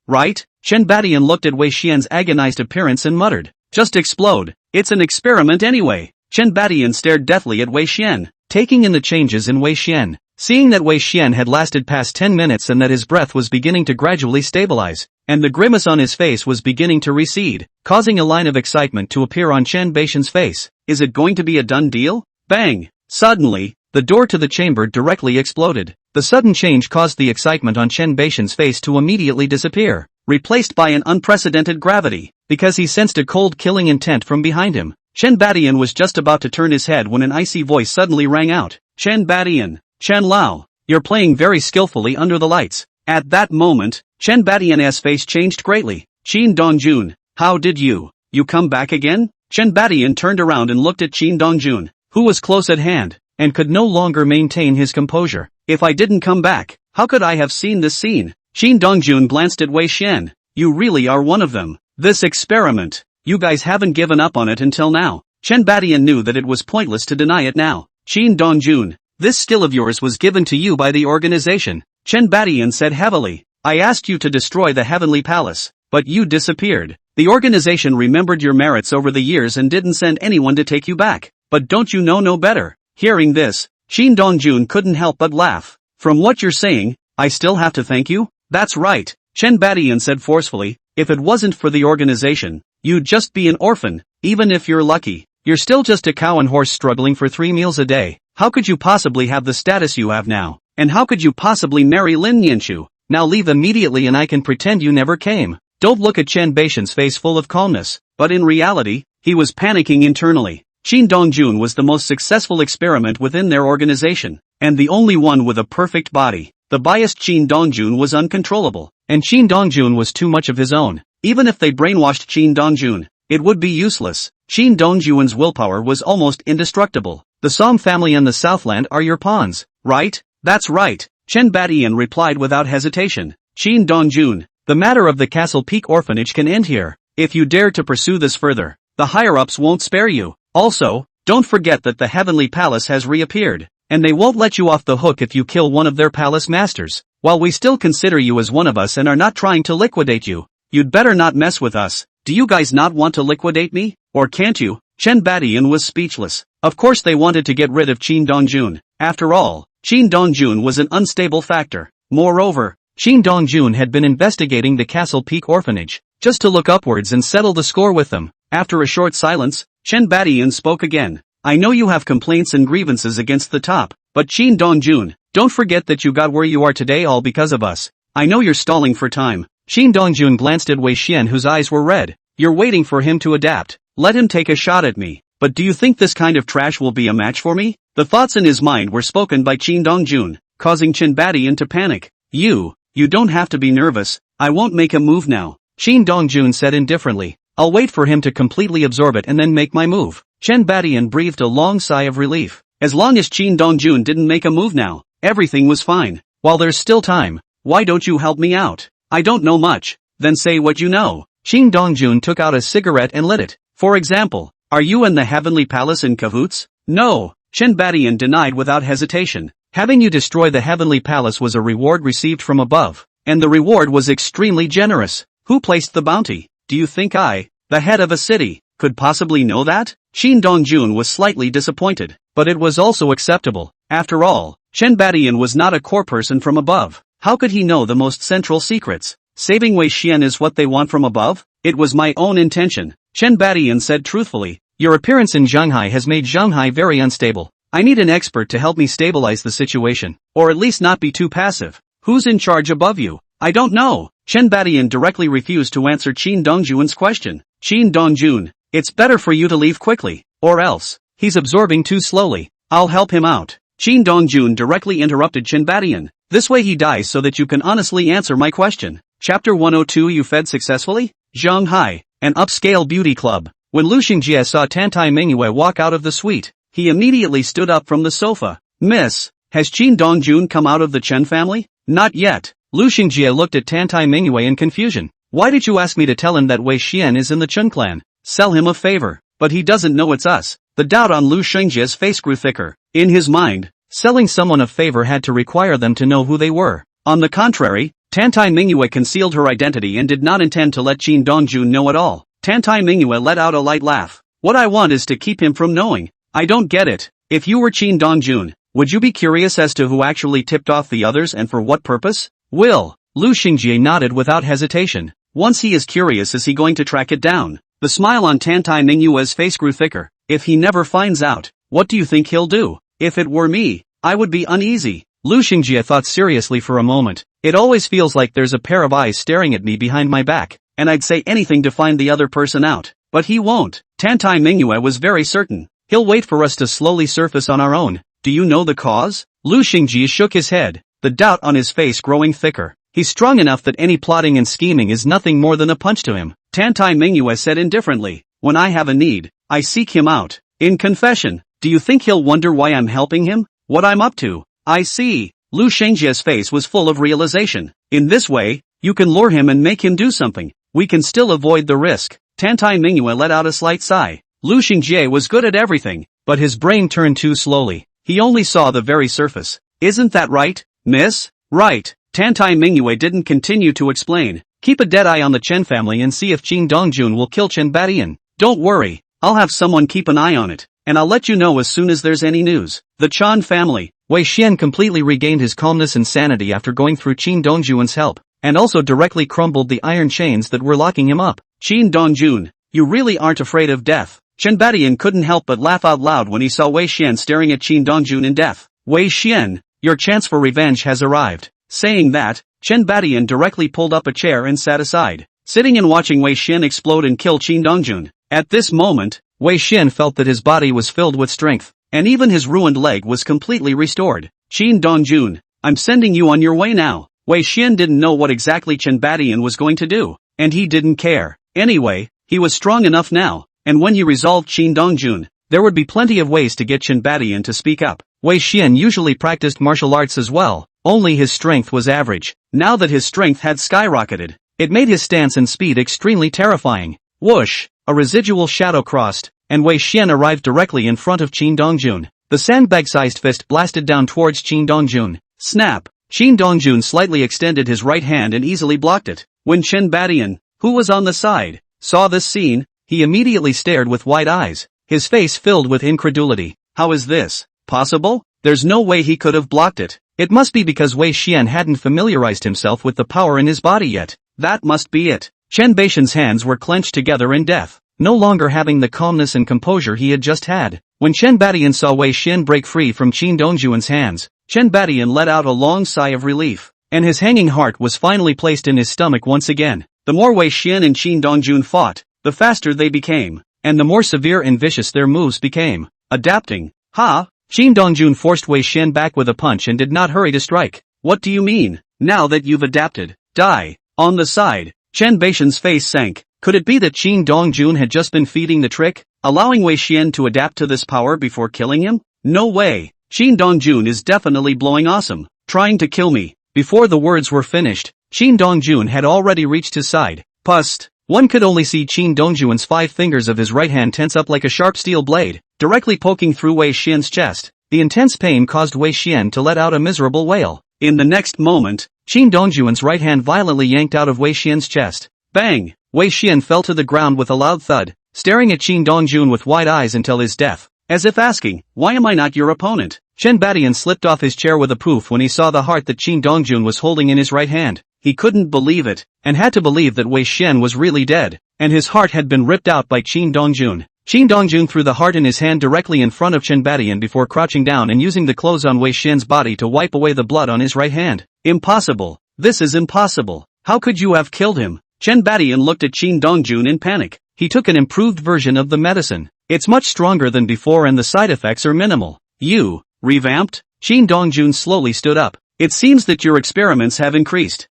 right? Chen Badian looked at Wei Shen's agonized appearance and muttered, "Just explode, it's an experiment anyway." Chen Badian stared deathly at Wei Shen, taking in the changes in Wei Shen. Seeing that Wei Shen had lasted past 10 minutes and that his breath was beginning to gradually stabilize, and the grimace on his face was beginning to recede, causing a line of excitement to appear on Chen Baishan's face. Is it going to be a done deal? Bang! Suddenly, the door to the chamber directly exploded. The sudden change caused the excitement on Chen Baishan's face to immediately disappear, replaced by an unprecedented gravity, because he sensed a cold killing intent from behind him. Chen Badian was just about to turn his head when an icy voice suddenly rang out. "Chen Badian, Chen Lao, you're playing very skillfully under the lights." At that moment, Chen Badian's face changed greatly. "Qin Dongjun, how did you come back again?" Chen Badian turned around and looked at Qin Dongjun, who was close at hand, and could no longer maintain his composure. "If I didn't come back, how could I have seen this scene?" Qin Dongjun glanced at Wei Shen. "You really are one of them. This experiment, you guys haven't given up on it until now." Chen Badian knew that it was pointless to deny it now. "Qin Dongjun, this skill of yours was given to you by the organization," Chen Badian said heavily. "I asked you to destroy the Heavenly Palace, but you disappeared. The organization remembered your merits over the years and didn't send anyone to take you back. But don't you know no better?" Hearing this, Qin Dongjun couldn't help but laugh. "From what you're saying, I still have to thank you?" "That's right," Chen Badian said forcefully. "If it wasn't for the organization, you'd just be an orphan. Even if you're lucky, you're still just a cow and horse struggling for 3 meals a day. How could you possibly have the status you have now? And how could you possibly marry Lin Nianchu? Now leave immediately and I can pretend you never came." Don't look at Chen Baishan's face full of calmness, but in reality, he was panicking internally. Qin Dongjun was the most successful experiment within their organization, and the only one with a perfect body. The biased Qin Dongjun was uncontrollable, and Qin Dongjun was too much of his own. Even if they brainwashed Qin Dongjun, it would be useless. Qin Dongjun's willpower was almost indestructible. "The Song family and the Southland are your pawns, right?" "That's right," Chen Badian replied without hesitation. "Qin Dongjun, the matter of the Castle Peak orphanage can end here. If you dare to pursue this further, the higher-ups won't spare you. Also, don't forget that the Heavenly Palace has reappeared, and they won't let you off the hook if you kill one of their palace masters. While we still consider you as one of us and are not trying to liquidate you, you'd better not mess with us. Do you guys not want to liquidate me? Or can't you?" Chen Badian was speechless. Of course they wanted to get rid of Qin Dongjun. After all, Qin Dongjun was an unstable factor. Moreover, Qin Dongjun had been investigating the Castle Peak orphanage, just to look upwards and settle the score with them. After a short silence, Chen Badian spoke again. "I know you have complaints and grievances against the top, but Qin Dongjun, don't forget that you got where you are today all because of us. I know you're stalling for time." Qin Dongjun glanced at Wei Shen, whose eyes were red. "You're waiting for him to adapt. Let him take a shot at me. But do you think this kind of trash will be a match for me?" The thoughts in his mind were spoken by Qin Dongjun, causing Chen Badian to panic. You don't have to be nervous. I won't make a move now," Qin Dongjun said indifferently. "I'll wait for him to completely absorb it and then make my move." Chen Badian breathed a long sigh of relief. As long as Qin Dongjun didn't make a move now, everything was fine. "While there's still time, why don't you help me out?" "I don't know much." "Then say what you know." Qin Dongjun took out a cigarette and lit it. "For example, are you and the Heavenly Palace in cahoots?" "No," Chen Badian denied without hesitation. "Having you destroy the Heavenly Palace was a reward received from above, and the reward was extremely generous. Who placed the bounty? Do you think I, the head of a city, could possibly know that?" Qin Dongjun was slightly disappointed, but it was also acceptable. After all, Chen Badian was not a core person from above. How could he know the most central secrets? saving Wei Xian is what they want from above? It was my own intention, Chen Badian said truthfully. Your appearance in Shanghai has made Shanghai very unstable. I need an expert to help me stabilize the situation, or at least not be too passive. Who's in charge above you? I don't know. Chen Badian directly refused to answer Qin Dongjun's question. Qin Dongjun, it's better for you to leave quickly, or else, he's absorbing too slowly. I'll help him out. Qin Dongjun directly interrupted Chen Badian. This way he dies so that you can honestly answer my question. Chapter 102 You fed successfully? Shanghai, an upscale beauty club. When Lu Xingjie saw Tantai Mingyue walk out of the suite, he immediately stood up from the sofa. Miss, has Qin Dongjun come out of the Chen family? Not yet. Lu Xingjie looked at Tantai Mingyue in confusion. Why did you ask me to tell him that Wei Xian is in the Chen clan? Sell him a favor. But he doesn't know it's us. The doubt on Lu Xingjie's face grew thicker. In his mind, selling someone a favor had to require them to know who they were. On the contrary, Tantai Mingyue concealed her identity and did not intend to let Qin Dongjun know at all. Tantai Mingyue let out a light laugh. What I want is to keep him from knowing. I don't get it. If you were Qin Dongjun, would you be curious as to who actually tipped off the others and for what purpose? Will. Lu Xingjie nodded without hesitation. Once he is curious, is he going to track it down? The smile on Tantai Mingyue's face grew thicker. If he never finds out, what do you think he'll do? If it were me, I would be uneasy. Lu Xingjie thought seriously for a moment. It always feels like there's a pair of eyes staring at me behind my back, and I'd say anything to find the other person out. But he won't. Tantai Mingyue was very certain. He'll wait for us to slowly surface on our own. Do you know the cause? Lu Xingjie shook his head, the doubt on his face growing thicker. He's strong enough that any plotting and scheming is nothing more than a punch to him. Tantai Mingyue said indifferently. When I have a need, I seek him out. In confession, do you think he'll wonder why I'm helping him? What I'm up to? I see. Lu Xingjie's face was full of realization. In this way, you can lure him and make him do something. We can still avoid the risk. Tantai Mingyue let out a slight sigh. Lu Xingjie was good at everything, but his brain turned too slowly. He only saw the very surface. Isn't that right, miss? Right. Tantai Mingyue didn't continue to explain. Keep a dead eye on the Chen family and see if Qin Dongjun will kill Chen Badian. Don't worry, I'll have someone keep an eye on it, and I'll let you know as soon as there's any news. The Chan family. Wei Xian completely regained his calmness and sanity after going through Qin Dongjun's help, and also directly crumbled the iron chains that were locking him up. Qin Dongjun, you really aren't afraid of death. Chen Badian couldn't help but laugh out loud when he saw Wei Xian staring at Qin Dongjun in death. Wei Xian, your chance for revenge has arrived. Saying that, Chen Badian directly pulled up a chair and sat aside, sitting and watching Wei Xian explode and kill Qin Dongjun. At this moment, Wei Xian felt that his body was filled with strength, and even his ruined leg was completely restored. Qin Dongjun, I'm sending you on your way now. Wei Xian didn't know what exactly Chen Badian was going to do, and he didn't care. Anyway, he was strong enough now, and when he resolved Qin Dongjun, there would be plenty of ways to get Chen Badian to speak up. Wei Xian usually practiced martial arts as well, only his strength was average. Now that his strength had skyrocketed, it made his stance and speed extremely terrifying. Whoosh! A residual shadow crossed, and Wei Xian arrived directly in front of Qin Dongjun. The sandbag-sized fist blasted down towards Qin Dongjun. Snap! Qin Dongjun slightly extended his right hand and easily blocked it. When Chen Badian, who was on the side, saw this scene, he immediately stared with wide eyes, his face filled with incredulity. How is this possible? There's no way he could have blocked it. It must be because Wei Xian hadn't familiarized himself with the power in his body yet. That must be it. Chen Baixian's hands were clenched together in death, no longer having the calmness and composure he had just had. When Chen Badian saw Wei Xian break free from Qin Dongjun's hands, Chen Badian let out a long sigh of relief, and his hanging heart was finally placed in his stomach once again. The more Wei Xian and Qin Dongjun fought, the faster they became, and the more severe and vicious their moves became. Adapting. Ha! Qin Dongjun forced Wei Xian back with a punch and did not hurry to strike. What do you mean? Now that you've adapted, die. On the side, Chen Baixian's face sank. Could it be that Qin Dongjun had just been feeding the trick, allowing Wei Xian to adapt to this power before killing him? No way. Qin Dongjun is definitely blowing awesome. Trying to kill me. Before the words were finished, Qin Dongjun had already reached his side. Pust. One could only see Qin Dongjun's 5 fingers of his right hand tense up like a sharp steel blade, directly poking through Wei Xian's chest. The intense pain caused Wei Xian to let out a miserable wail. In the next moment, Qin Dongjun's right hand violently yanked out of Wei Xian's chest. Bang! Wei Xian fell to the ground with a loud thud, staring at Qin Dongjun with wide eyes until his death, as if asking, why am I not your opponent? Chen Badian slipped off his chair with a poof when he saw the heart that Qin Dongjun was holding in his right hand. he couldn't believe it, and had to believe that Wei Xian was really dead, and his heart had been ripped out by Qin Dongjun. Qin Dongjun threw the heart in his hand directly in front of Chen Badian before crouching down and using the clothes on Wei Xian's body to wipe away the blood on his right hand. Impossible. This is impossible. How could you have killed him? Chen Badian looked at Qin Dongjun in panic. He took an improved version of the medicine. It's much stronger than before and the side effects are minimal. You, revamped? Qin Dongjun slowly stood up. It seems that your experiments have increased.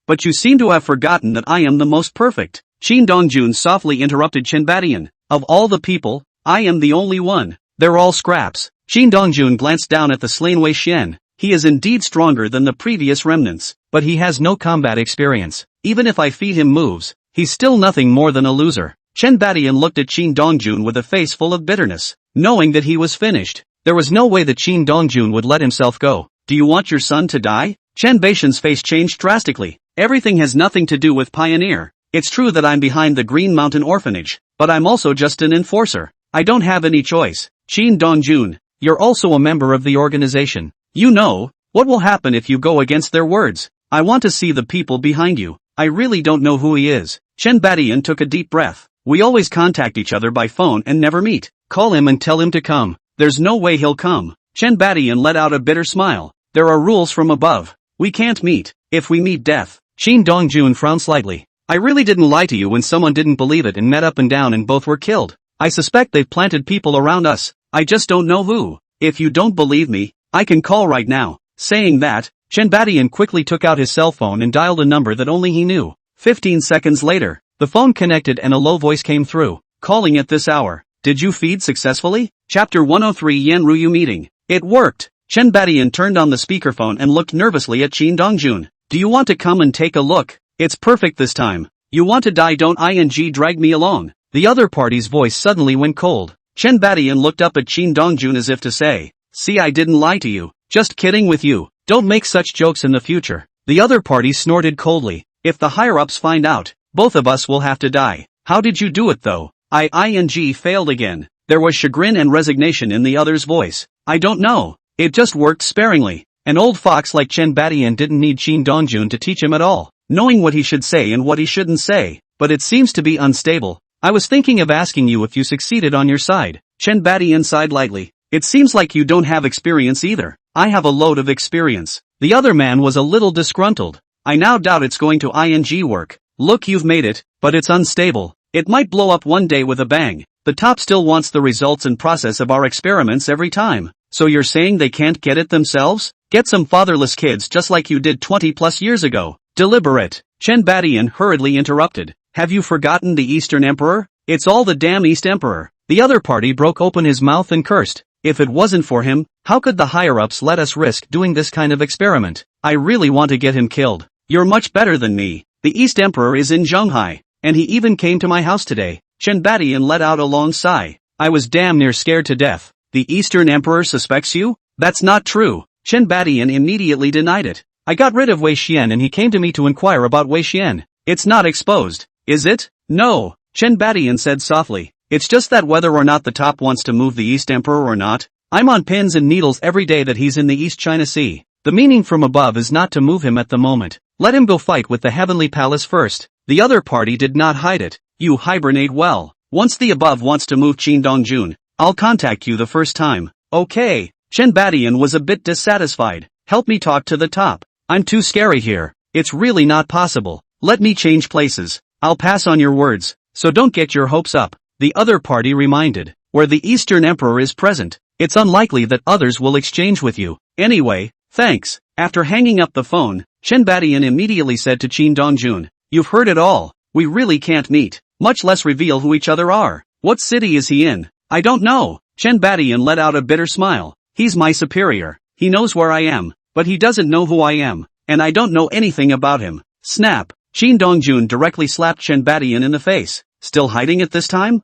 But you seem to have forgotten that I am the most perfect. Qin Dongjun softly interrupted Chen Badian. Of all the people, I am the only one. They're all scraps. Qin Dongjun glanced down at the slain Wei Xian. He is indeed stronger than the previous remnants, but he has no combat experience. Even if I feed him moves, he's still nothing more than a loser. Chen Badian looked at Qin Dongjun with a face full of bitterness. Knowing that he was finished, there was no way that Qin Dongjun would let himself go. Do you want your son to die? Chen Baixian's face changed drastically. Everything has nothing to do with Pioneer. It's true that I'm behind the Green Mountain Orphanage, but I'm also just an enforcer. I don't have any choice. Qin Dongjun, you're also a member of the organization. You know, what will happen if you go against their words? I want to see the people behind you. I really don't know who he is. Chen Badian took a deep breath. We always contact each other by phone and never meet. Call him and tell him to come. There's no way he'll come. Chen Badian let out a bitter smile. There are rules from above. We can't meet. If we meet death. Qin Dongjun frowned slightly. I really didn't lie to you when someone didn't believe it and met up and down and both were killed. I suspect they've planted people around us. I just don't know who. If you don't believe me, I can call right now. Saying that, Chen Badian quickly took out his cell phone and dialed a number that only he knew. 15 seconds later, the phone connected and a low voice came through. Calling at this hour. Did you feed successfully? Chapter 103 Yan Ruyu Meeting. It worked. Chen Badian turned on the speakerphone and looked nervously at Qin Dongjun. Do you want to come and take a look? It's perfect this time. You want to die, don't drag me along. The other party's voice suddenly went cold. Chen Badian looked up at Qin Dongjun as if to say, see, I didn't lie to you. Just kidding with you. Don't make such jokes in the future. The other party snorted coldly. If the higher-ups find out, both of us will have to die. How did you do it though? I failed again. There was chagrin and resignation in the other's voice. I don't know. It just worked sparingly. An old fox like Chen Badian didn't need Qin Dongjun to teach him at all, knowing what he should say and what he shouldn't say, but it seems to be unstable. I was thinking of asking you if you succeeded on your side. Chen Badian sighed lightly. It seems like you don't have experience either. I have a load of experience. The other man was a little disgruntled. I now doubt it's going to work. Look, you've made it, but it's unstable. It might blow up one day with a bang. The top still wants the results and process of our experiments every time. So you're saying they can't get it themselves? Get some fatherless kids just like you did 20 plus years ago. Deliberate. Chen Badian hurriedly interrupted. Have you forgotten the Eastern Emperor? It's all the damn East Emperor. The other party broke open his mouth and cursed. If it wasn't for him, how could the higher-ups let us risk doing this kind of experiment? I really want to get him killed. You're much better than me. The East Emperor is in Zhonghai, and he even came to my house today. Chen Badian let out a long sigh. I was damn near scared to death. The Eastern Emperor suspects you? That's not true. Chen Badian immediately denied it. I got rid of Wei Xian and he came to me to inquire about Wei Xian. It's not exposed, is it? No, Chen Badian said softly. It's just that whether or not the top wants to move the East Emperor or not, I'm on pins and needles every day that he's in the East China Sea. The meaning from above is not to move him at the moment. Let him go fight with the Heavenly Palace first. The other party did not hide it. You hibernate well. Once the above wants to move Qin Dongjun, I'll contact you the first time. Okay. Chen Badian was a bit dissatisfied. Help me talk to the top. I'm too scary here. It's really not possible. Let me change places. I'll pass on your words, so don't get your hopes up. The other party reminded. Where the Eastern Emperor is present, it's unlikely that others will exchange with you. Anyway, thanks. After hanging up the phone, Chen Badian immediately said to Qin Dongjun, you've heard it all. We really can't meet, much less reveal who each other are. What city is he in? I don't know. Chen Badian let out a bitter smile. He's my superior. He knows where I am, but he doesn't know who I am, and I don't know anything about him. Snap. Qin Dongjun directly slapped Chen Badian in the face. Still hiding it this time?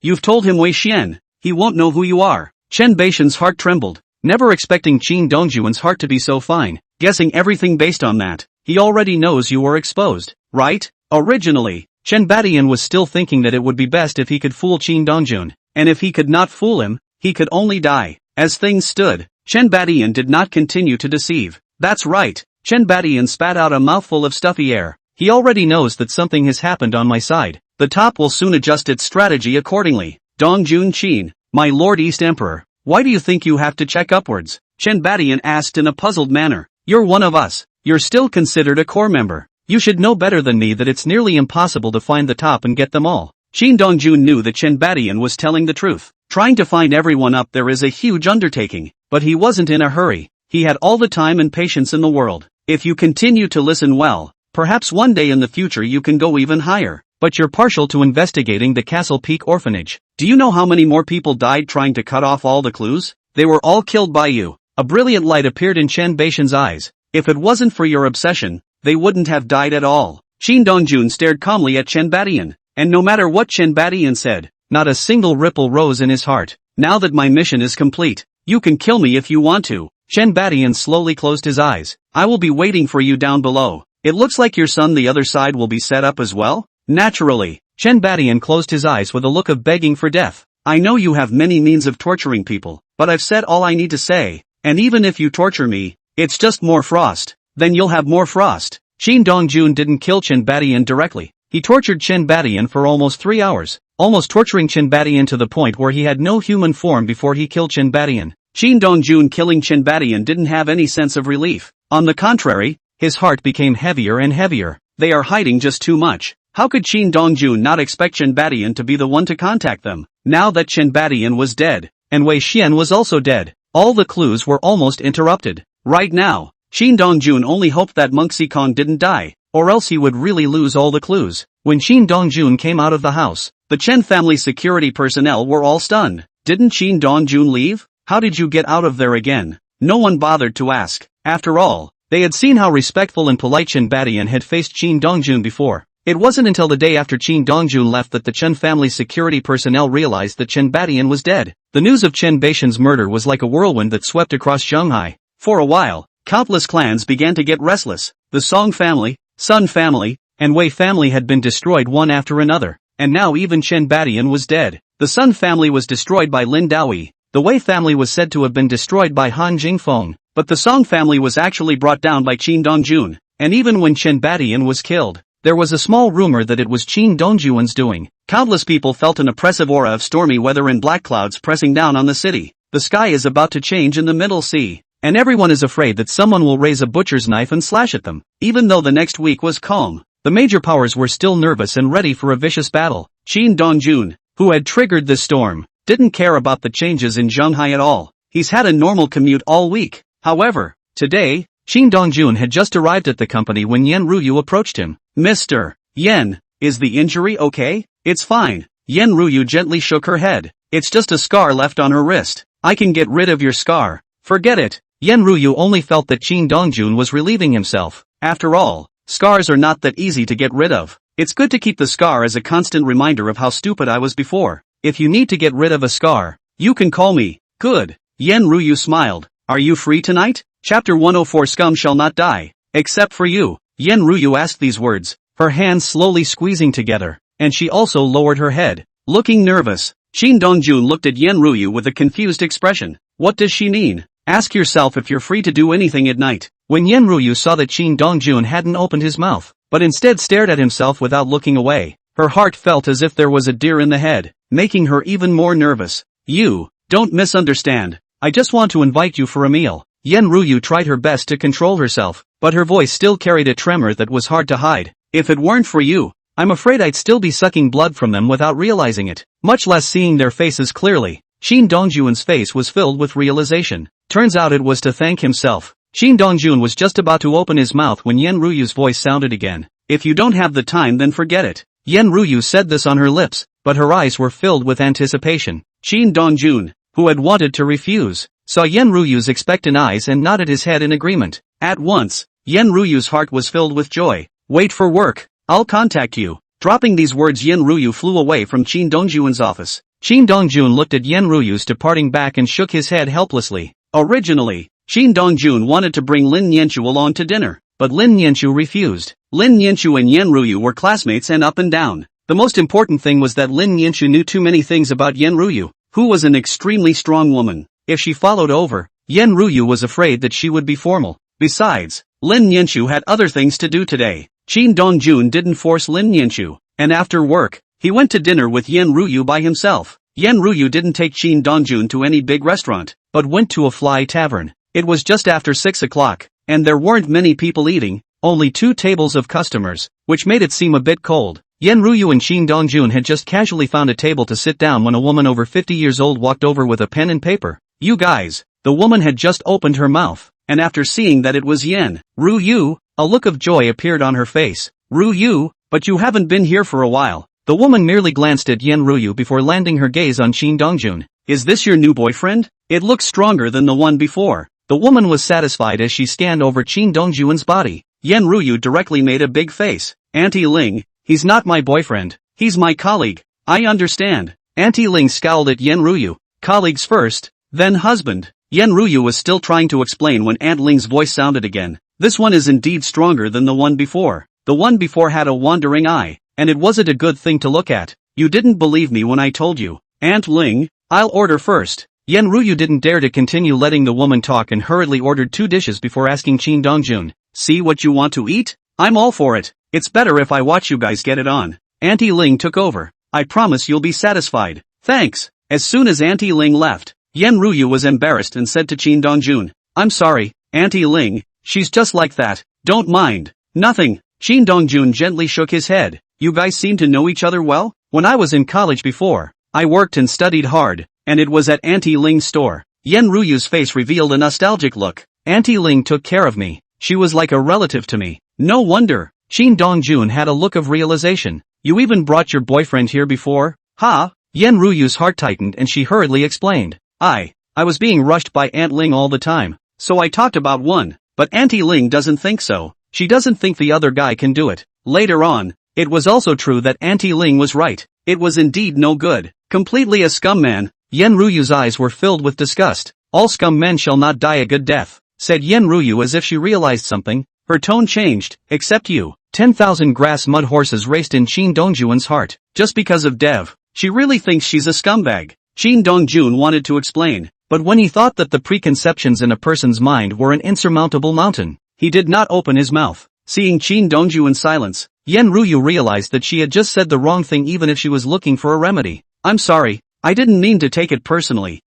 You've told him Wei Xian. He won't know who you are. Chen Baixian's heart trembled, never expecting Qin Dongjun's heart to be so fine, guessing everything based on that. He already knows you were exposed, right? Originally, Chen Badian was still thinking that it would be best if he could fool Qin Dongjun, and if he could not fool him, he could only die. As things stood, Chen Badian did not continue to deceive. That's right. Chen Badian spat out a mouthful of stuffy air. He already knows that something has happened on my side. The top will soon adjust its strategy accordingly. Dong Jun Qin, my Lord East Emperor, why do you think you have to check upwards? Chen Badian asked in a puzzled manner. You're one of us. You're still considered a core member. You should know better than me that it's nearly impossible to find the top and get them all. Qin Dongjun knew that Chen Badian was telling the truth. Trying to find everyone up there is a huge undertaking, but he wasn't in a hurry. He had all the time and patience in the world. If you continue to listen well, perhaps one day in the future you can go even higher. But you're partial to investigating the Castle Peak orphanage. Do you know how many more people died trying to cut off all the clues? They were all killed by you. A brilliant light appeared in Chen Baishan's eyes. If it wasn't for your obsession, they wouldn't have died at all. Qin Dongjun stared calmly at Chen Badian, and no matter what Chen Badian said, not a single ripple rose in his heart. Now that my mission is complete, you can kill me if you want to. Chen Badian slowly closed his eyes. I will be waiting for you down below. It looks like your son the other side will be set up as well? Naturally. Chen Badian closed his eyes with a look of begging for death. I know you have many means of torturing people, but I've said all I need to say, and even if you torture me, it's just more frost. Then you'll have more frost. Qin Dongjun didn't kill Chen Badian directly. He tortured Chen Badian for almost 3 hours, almost torturing Chen Badian to the point where he had no human form before he killed Chen Badian. Qin Dongjun killing Chen Badian didn't have any sense of relief. On the contrary, his heart became heavier and heavier. They are hiding just too much. How could Qin Dongjun not expect Chen Badian to be the one to contact them? Now that Chen Badian was dead, and Wei Xian was also dead, all the clues were almost interrupted. Right now, Qin Dongjun only hoped that Monk Sikong didn't die, or else he would really lose all the clues. When Qin Dongjun came out of the house, the Chen family security personnel were all stunned. Didn't Qin Dongjun leave? How did you get out of there again? No one bothered to ask. After all, they had seen how respectful and polite Chen Badian had faced Qin Dongjun before. It wasn't until the day after Qin Dongjun left that the Chen family security personnel realized that Chen Badian was dead. The news of Chen Baishan's murder was like a whirlwind that swept across Shanghai. For a while, countless clans began to get restless. The Song family, Sun family, and Wei family had been destroyed one after another, and now even Chen Badian was dead. The Sun family was destroyed by Lin Daoyi. The Wei family was said to have been destroyed by Han Jingfeng, but the Song family was actually brought down by Qin Dongjun, and even when Chen Badian was killed, there was a small rumor that it was Qin Dongjuan's doing. Countless people felt an oppressive aura of stormy weather and black clouds pressing down on the city. The sky is about to change in the Middle Sea, and everyone is afraid that someone will raise a butcher's knife and slash at them. Even though the next week was calm, the major powers were still nervous and ready for a vicious battle. Qin Dongjun, who had triggered this storm, didn't care about the changes in Shanghai at all. He's had a normal commute all week. However, today, Qin Dongjun had just arrived at the company when Yen Ruyu approached him. Mr. Yen, is the injury okay? It's fine. Yen Ruyu gently shook her head. It's just a scar left on her wrist. I can get rid of your scar. Forget it. Yen Ruyu only felt that Qin Dongjun was relieving himself. After all, scars are not that easy to get rid of. It's good to keep the scar as a constant reminder of how stupid I was before. If you need to get rid of a scar, you can call me. Good. Yen Ruyu smiled. Are you free tonight? Chapter 104 Scum shall not die. Except for you. Yen Ruyu asked these words, her hands slowly squeezing together, and she also lowered her head, looking nervous. Qin Dongjun looked at Yen Ruyu with a confused expression. What does she mean? Ask yourself if you're free to do anything at night. When Yen Ruyu saw that Qin Dongjun hadn't opened his mouth, but instead stared at himself without looking away, her heart felt as if there was a deer in the head, making her even more nervous. You, don't misunderstand. I just want to invite you for a meal. Yen Ruyu tried her best to control herself, but her voice still carried a tremor that was hard to hide. If it weren't for you, I'm afraid I'd still be sucking blood from them without realizing it, much less seeing their faces clearly. Qin Dongjun's face was filled with realization. Turns out it was to thank himself. Qin Dongjun was just about to open his mouth when Yen Ruyu's voice sounded again. If you don't have the time then forget it. Yen Ruyu said this on her lips, but her eyes were filled with anticipation. Qin Dongjun, who had wanted to refuse, saw Yen Ruyu's expectant eyes and nodded his head in agreement. At once, Yen Ruyu's heart was filled with joy. Wait for work. I'll contact you. Dropping these words, Yen Ruyu flew away from Qin Dongjun's office. Qin Dongjun looked at Yen Ruyu's departing back and shook his head helplessly. Originally, Qin Dongjun wanted to bring Lin Nianchu along to dinner, but Lin Nianchu refused. Lin Nianchu and Yen Ruyu were classmates and up and down. The most important thing was that Lin Nianchu knew too many things about Yen Ruyu, who was an extremely strong woman. If she followed over, Yen Ruyu was afraid that she would be formal. Besides, Lin Nianchu had other things to do today. Qin Dongjun didn't force Lin Nianchu, and after work, he went to dinner with Yan Ruyu by himself. Yan Ruyu didn't take Qin Dongjun to any big restaurant, but went to a fly tavern. It was just after 6 o'clock, and there weren't many people eating, only 2 tables of customers, which made it seem a bit cold. Yan Ruyu and Qin Dongjun had just casually found a table to sit down when a woman over 50 years old walked over with a pen and paper. "You guys." The woman had just opened her mouth, and after seeing that it was Yan Ruyu, a look of joy appeared on her face. "Ruyu, but you haven't been here for a while." The woman merely glanced at Yan Ruyu before landing her gaze on Qin Dongjun. "Is this your new boyfriend? It looks stronger than the one before." The woman was satisfied as she scanned over Qin Dongjun's body. Yan Ruyu directly made a big face. "Auntie Ling, he's not my boyfriend, he's my colleague." "I understand." Auntie Ling scowled at Yan Ruyu. "Colleagues first, then husband." Yan Ruyu was still trying to explain when Aunt Ling's voice sounded again. "This one is indeed stronger than the one before. The one before had a wandering eye, and it wasn't a good thing to look at. You didn't believe me when I told you." "Aunt Ling, I'll order first." Yan Ruyu didn't dare to continue letting the woman talk and hurriedly ordered 2 dishes before asking Qin Dongjun, "See what you want to eat? I'm all for it. It's better if I watch you guys get it on." Auntie Ling took over. "I promise you'll be satisfied." "Thanks." As soon as Auntie Ling left, Yan Ruyu was embarrassed and said to Qin Dongjun, "I'm sorry, Auntie Ling, she's just like that. Don't mind." "Nothing." Qin Dongjun gently shook his head. "You guys seem to know each other well? When I was in college before, I worked and studied hard, and it was at Auntie Ling's store." Yan Ruyu's face revealed a nostalgic look. "Auntie Ling took care of me. She was like a relative to me." "No wonder." Qin Dongjun had a look of realization. "You even brought your boyfriend here before? Ha?" Yan Ruyu's heart tightened and she hurriedly explained. I was being rushed by Aunt Ling all the time, so I talked about one, but Auntie Ling doesn't think so. She doesn't think the other guy can do it." Later on, it was also true that Auntie Ling was right. It was indeed no good. Completely a scum man. Yan Ruyu's eyes were filled with disgust. "All scum men shall not die a good death," said Yan Ruyu as if she realized something. Her tone changed. "Except you." 10,000 grass mud horses raced in Qin Dongjun's heart. Just because of Dev, she really thinks she's a scumbag. Qin Dongjun wanted to explain, but when he thought that the preconceptions in a person's mind were an insurmountable mountain, he did not open his mouth. Seeing Qin Dongjun's silence, Yan Ruyu realized that she had just said the wrong thing even if she was looking for a remedy. "I'm sorry, I didn't mean to take it personally."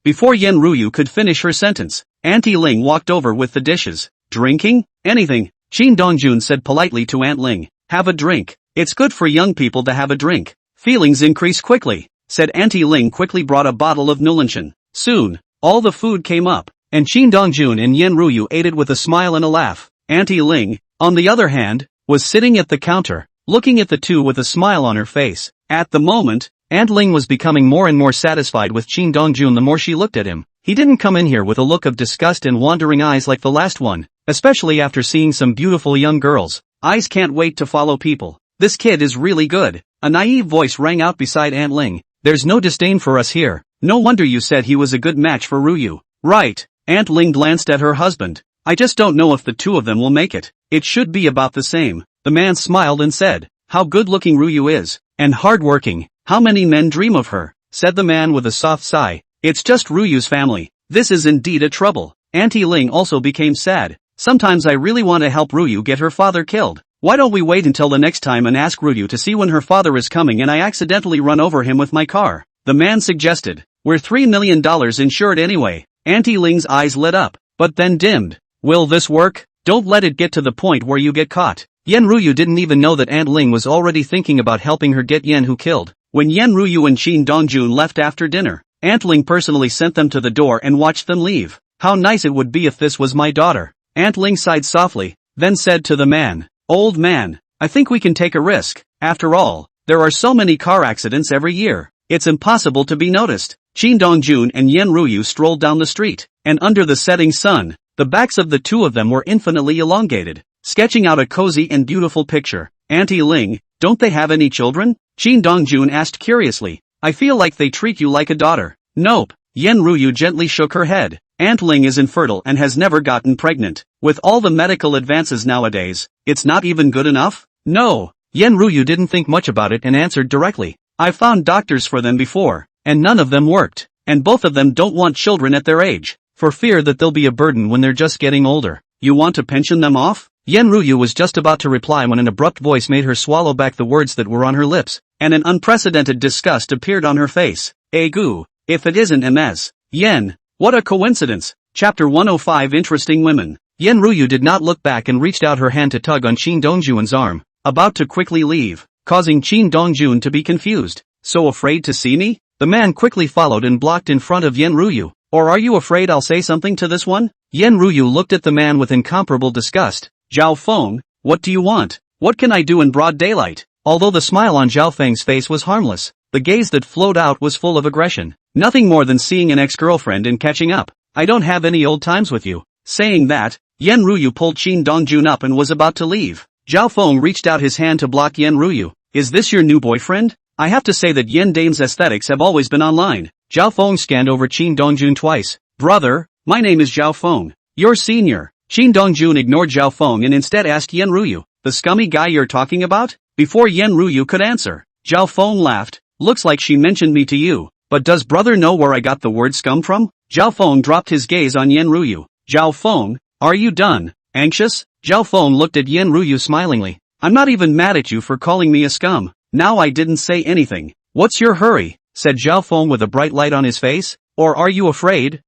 Before Yan Ruyu could finish her sentence, Auntie Ling walked over with the dishes. "Drinking? Anything?" Qin Dongjun said politely to Aunt Ling. "Have a drink. It's good for young people to have a drink. Feelings increase quickly," said Auntie Ling quickly brought a bottle of Nulanchen. Soon, all the food came up, and Qin Dongjun and Yan Ruyu ate it with a smile and a laugh. Auntie Ling, on the other hand, was sitting at the counter, looking at the two with a smile on her face. At the moment, Aunt Ling was becoming more and more satisfied with Qin Dongjun the more she looked at him. He didn't come in here with a look of disgust and wandering eyes like the last one, especially after seeing some beautiful young girls. "Eyes can't wait to follow people. This kid is really good." A naive voice rang out beside Aunt Ling. "There's no disdain for us here. No wonder you said he was a good match for Ruyu." "Right." Aunt Ling glanced at her husband. "I just don't know if the two of them will make it. It should be about the same." The man smiled and said, "How good-looking Ruyu is, and hard-working. How many men dream of her," said the man with a soft sigh. "It's just Ruyu's family. This is indeed a trouble." Auntie Ling also became sad. "Sometimes I really want to help Ruyu get her father killed. Why don't we wait until the next time and ask Ruyu to see when her father is coming and I accidentally run over him with my car?" The man suggested. "We're $3 million insured anyway." Auntie Ling's eyes lit up, but then dimmed. "Will this work? Don't let it get to the point where you get caught." Yan Ruyu didn't even know that Aunt Ling was already thinking about helping her get Yan Hu killed. When Yan Ruyu and Qin Dongjun left after dinner, Aunt Ling personally sent them to the door and watched them leave. "How nice it would be if this was my daughter." Aunt Ling sighed softly, then said to the man, "Old man, I think we can take a risk. After all, there are so many car accidents every year. It's impossible to be noticed." Qin Dongjun and Yan Ruyu strolled down the street, and under the setting sun, the backs of the two of them were infinitely elongated, sketching out a cozy and beautiful picture. "Auntie Ling, don't they have any children?" Qin Dongjun asked curiously. "I feel like they treat you like a daughter." "Nope." Yan Ruyu gently shook her head. "Aunt Ling is infertile and has never gotten pregnant. With all the medical advances nowadays, it's not even good enough?" "No." Yan Ruyu didn't think much about it and answered directly. "I've found doctors for them before, and none of them worked, and both of them don't want children at their age, for fear that they'll be a burden when they're just getting older." You want to pension them off? Yen Ryu was just about to reply when an abrupt voice made her swallow back the words that were on her lips, and an unprecedented disgust appeared on her face. Egu, if it isn't Ms. Yen. What a coincidence. Chapter 105 Interesting Women. Yen Ryu did not look back and reached out her hand to tug on Qin Dongjun's arm, about to quickly leave, causing Qin Dongjun to be confused. So afraid to see me? The man quickly followed and blocked in front of Yen Ryu. Or are you afraid I'll say something to this one? Yen Ryu looked at the man with incomparable disgust. Zhao Feng, what do you want? What can I do in broad daylight? Although the smile on Zhao Feng's face was harmless, the gaze that flowed out was full of aggression. Nothing more than seeing an ex-girlfriend and catching up. I don't have any old times with you. Saying that, Yen Ryu pulled Qin Dongjun up and was about to leave. Zhao Feng reached out his hand to block Yen Ryu. Is this your new boyfriend? I have to say that Yen Dame's aesthetics have always been online. Zhao Feng scanned over Qin Dongjun twice. Brother, my name is Zhao Feng. You're senior. Qin Dongjun ignored Zhao Feng and instead asked Yen Ryu, the scummy guy you're talking about? Before Yen Ryu could answer, Zhao Feng laughed. Looks like she mentioned me to you. But does brother know where I got the word scum from? Zhao Feng dropped his gaze on Yen Ryu. Zhao Feng, are you done? Anxious? Zhao Feng looked at Yen Ryu smilingly. I'm not even mad at you for calling me a scum. Now I didn't say anything. What's your hurry? Said Zhao Feng with a bright light on his face. Or are you afraid?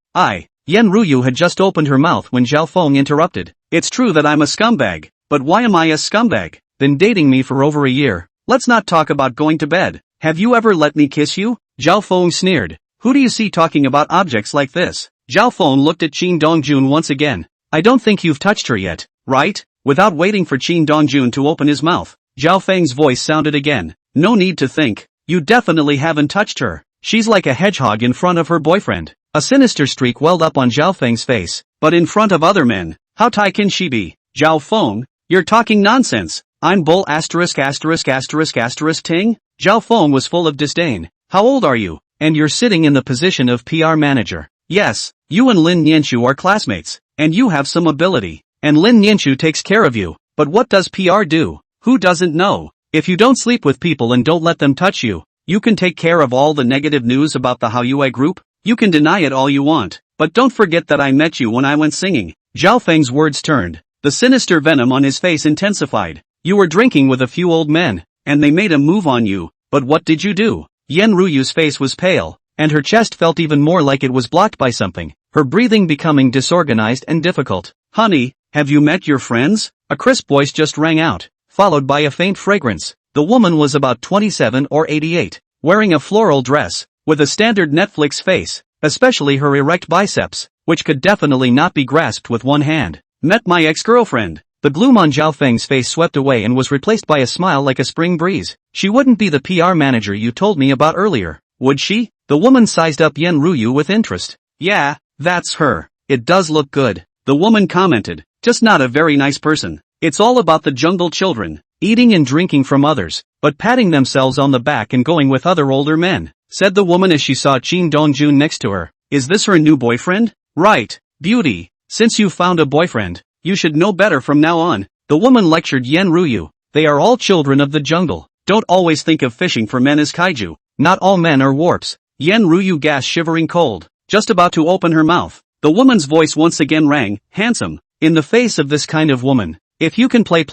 Yen Ryu had just opened her mouth when Zhao Feng interrupted. It's true that I'm a scumbag, but why am I a scumbag? Been dating me for over a year. Let's not talk about going to bed. Have you ever let me kiss you? Zhao Feng sneered. Who do you see talking about objects like this? Zhao Feng looked at Qin Dongjun once again. I don't think you've touched her yet, right? Without waiting for Qin Dongjun to open his mouth, Zhao Feng's voice sounded again. No need to think. You definitely haven't touched her. She's like a hedgehog in front of her boyfriend. A sinister streak welled up on Zhao Feng's face. But in front of other men, how Tai can she be? Zhao Feng, you're talking nonsense. I'm bull ting? Zhao Feng was full of disdain. How old are you? And you're sitting in the position of PR manager. Yes, you and Lin Nianchu are classmates. And you have some ability. And Lin Nianchu takes care of you. But what does PR do? Who doesn't know? If you don't sleep with people and don't let them touch you, you can take care of all the negative news about the Haoyue group. You can deny it all you want, but don't forget that I met you when I went singing. Zhao Feng's words turned. The sinister venom on his face intensified. You were drinking with a few old men, and they made a move on you, but what did you do? Yen Ryu's face was pale, and her chest felt even more like it was blocked by something, her breathing becoming disorganized and difficult. Honey, have you met your friends? A crisp voice just rang out, followed by a faint fragrance. The woman was about 27 or 88, wearing a floral dress, with a standard Netflix face, especially her erect biceps, which could definitely not be grasped with one hand. Met my ex-girlfriend. The gloom on Zhao Feng's face swept away and was replaced by a smile like a spring breeze. She wouldn't be the PR manager you told me about earlier, would she? The woman sized up Yen Ryu with interest. Yeah, that's her. It does look good, the woman commented. Just not a very nice person. It's all about the jungle children, eating and drinking from others, but patting themselves on the back and going with other older men, said the woman as she saw Qin Dongjun next to her. Is this her new boyfriend? Right, beauty. Since you found a boyfriend, you should know better from now on. The woman lectured Yen Ryu. They are all children of the jungle. Don't always think of fishing for men as kaiju. Not all men are warps. Yen Ryu gasped, shivering cold, just about to open her mouth. The woman's voice once again rang, handsome. In the face of this kind of woman, if you can play,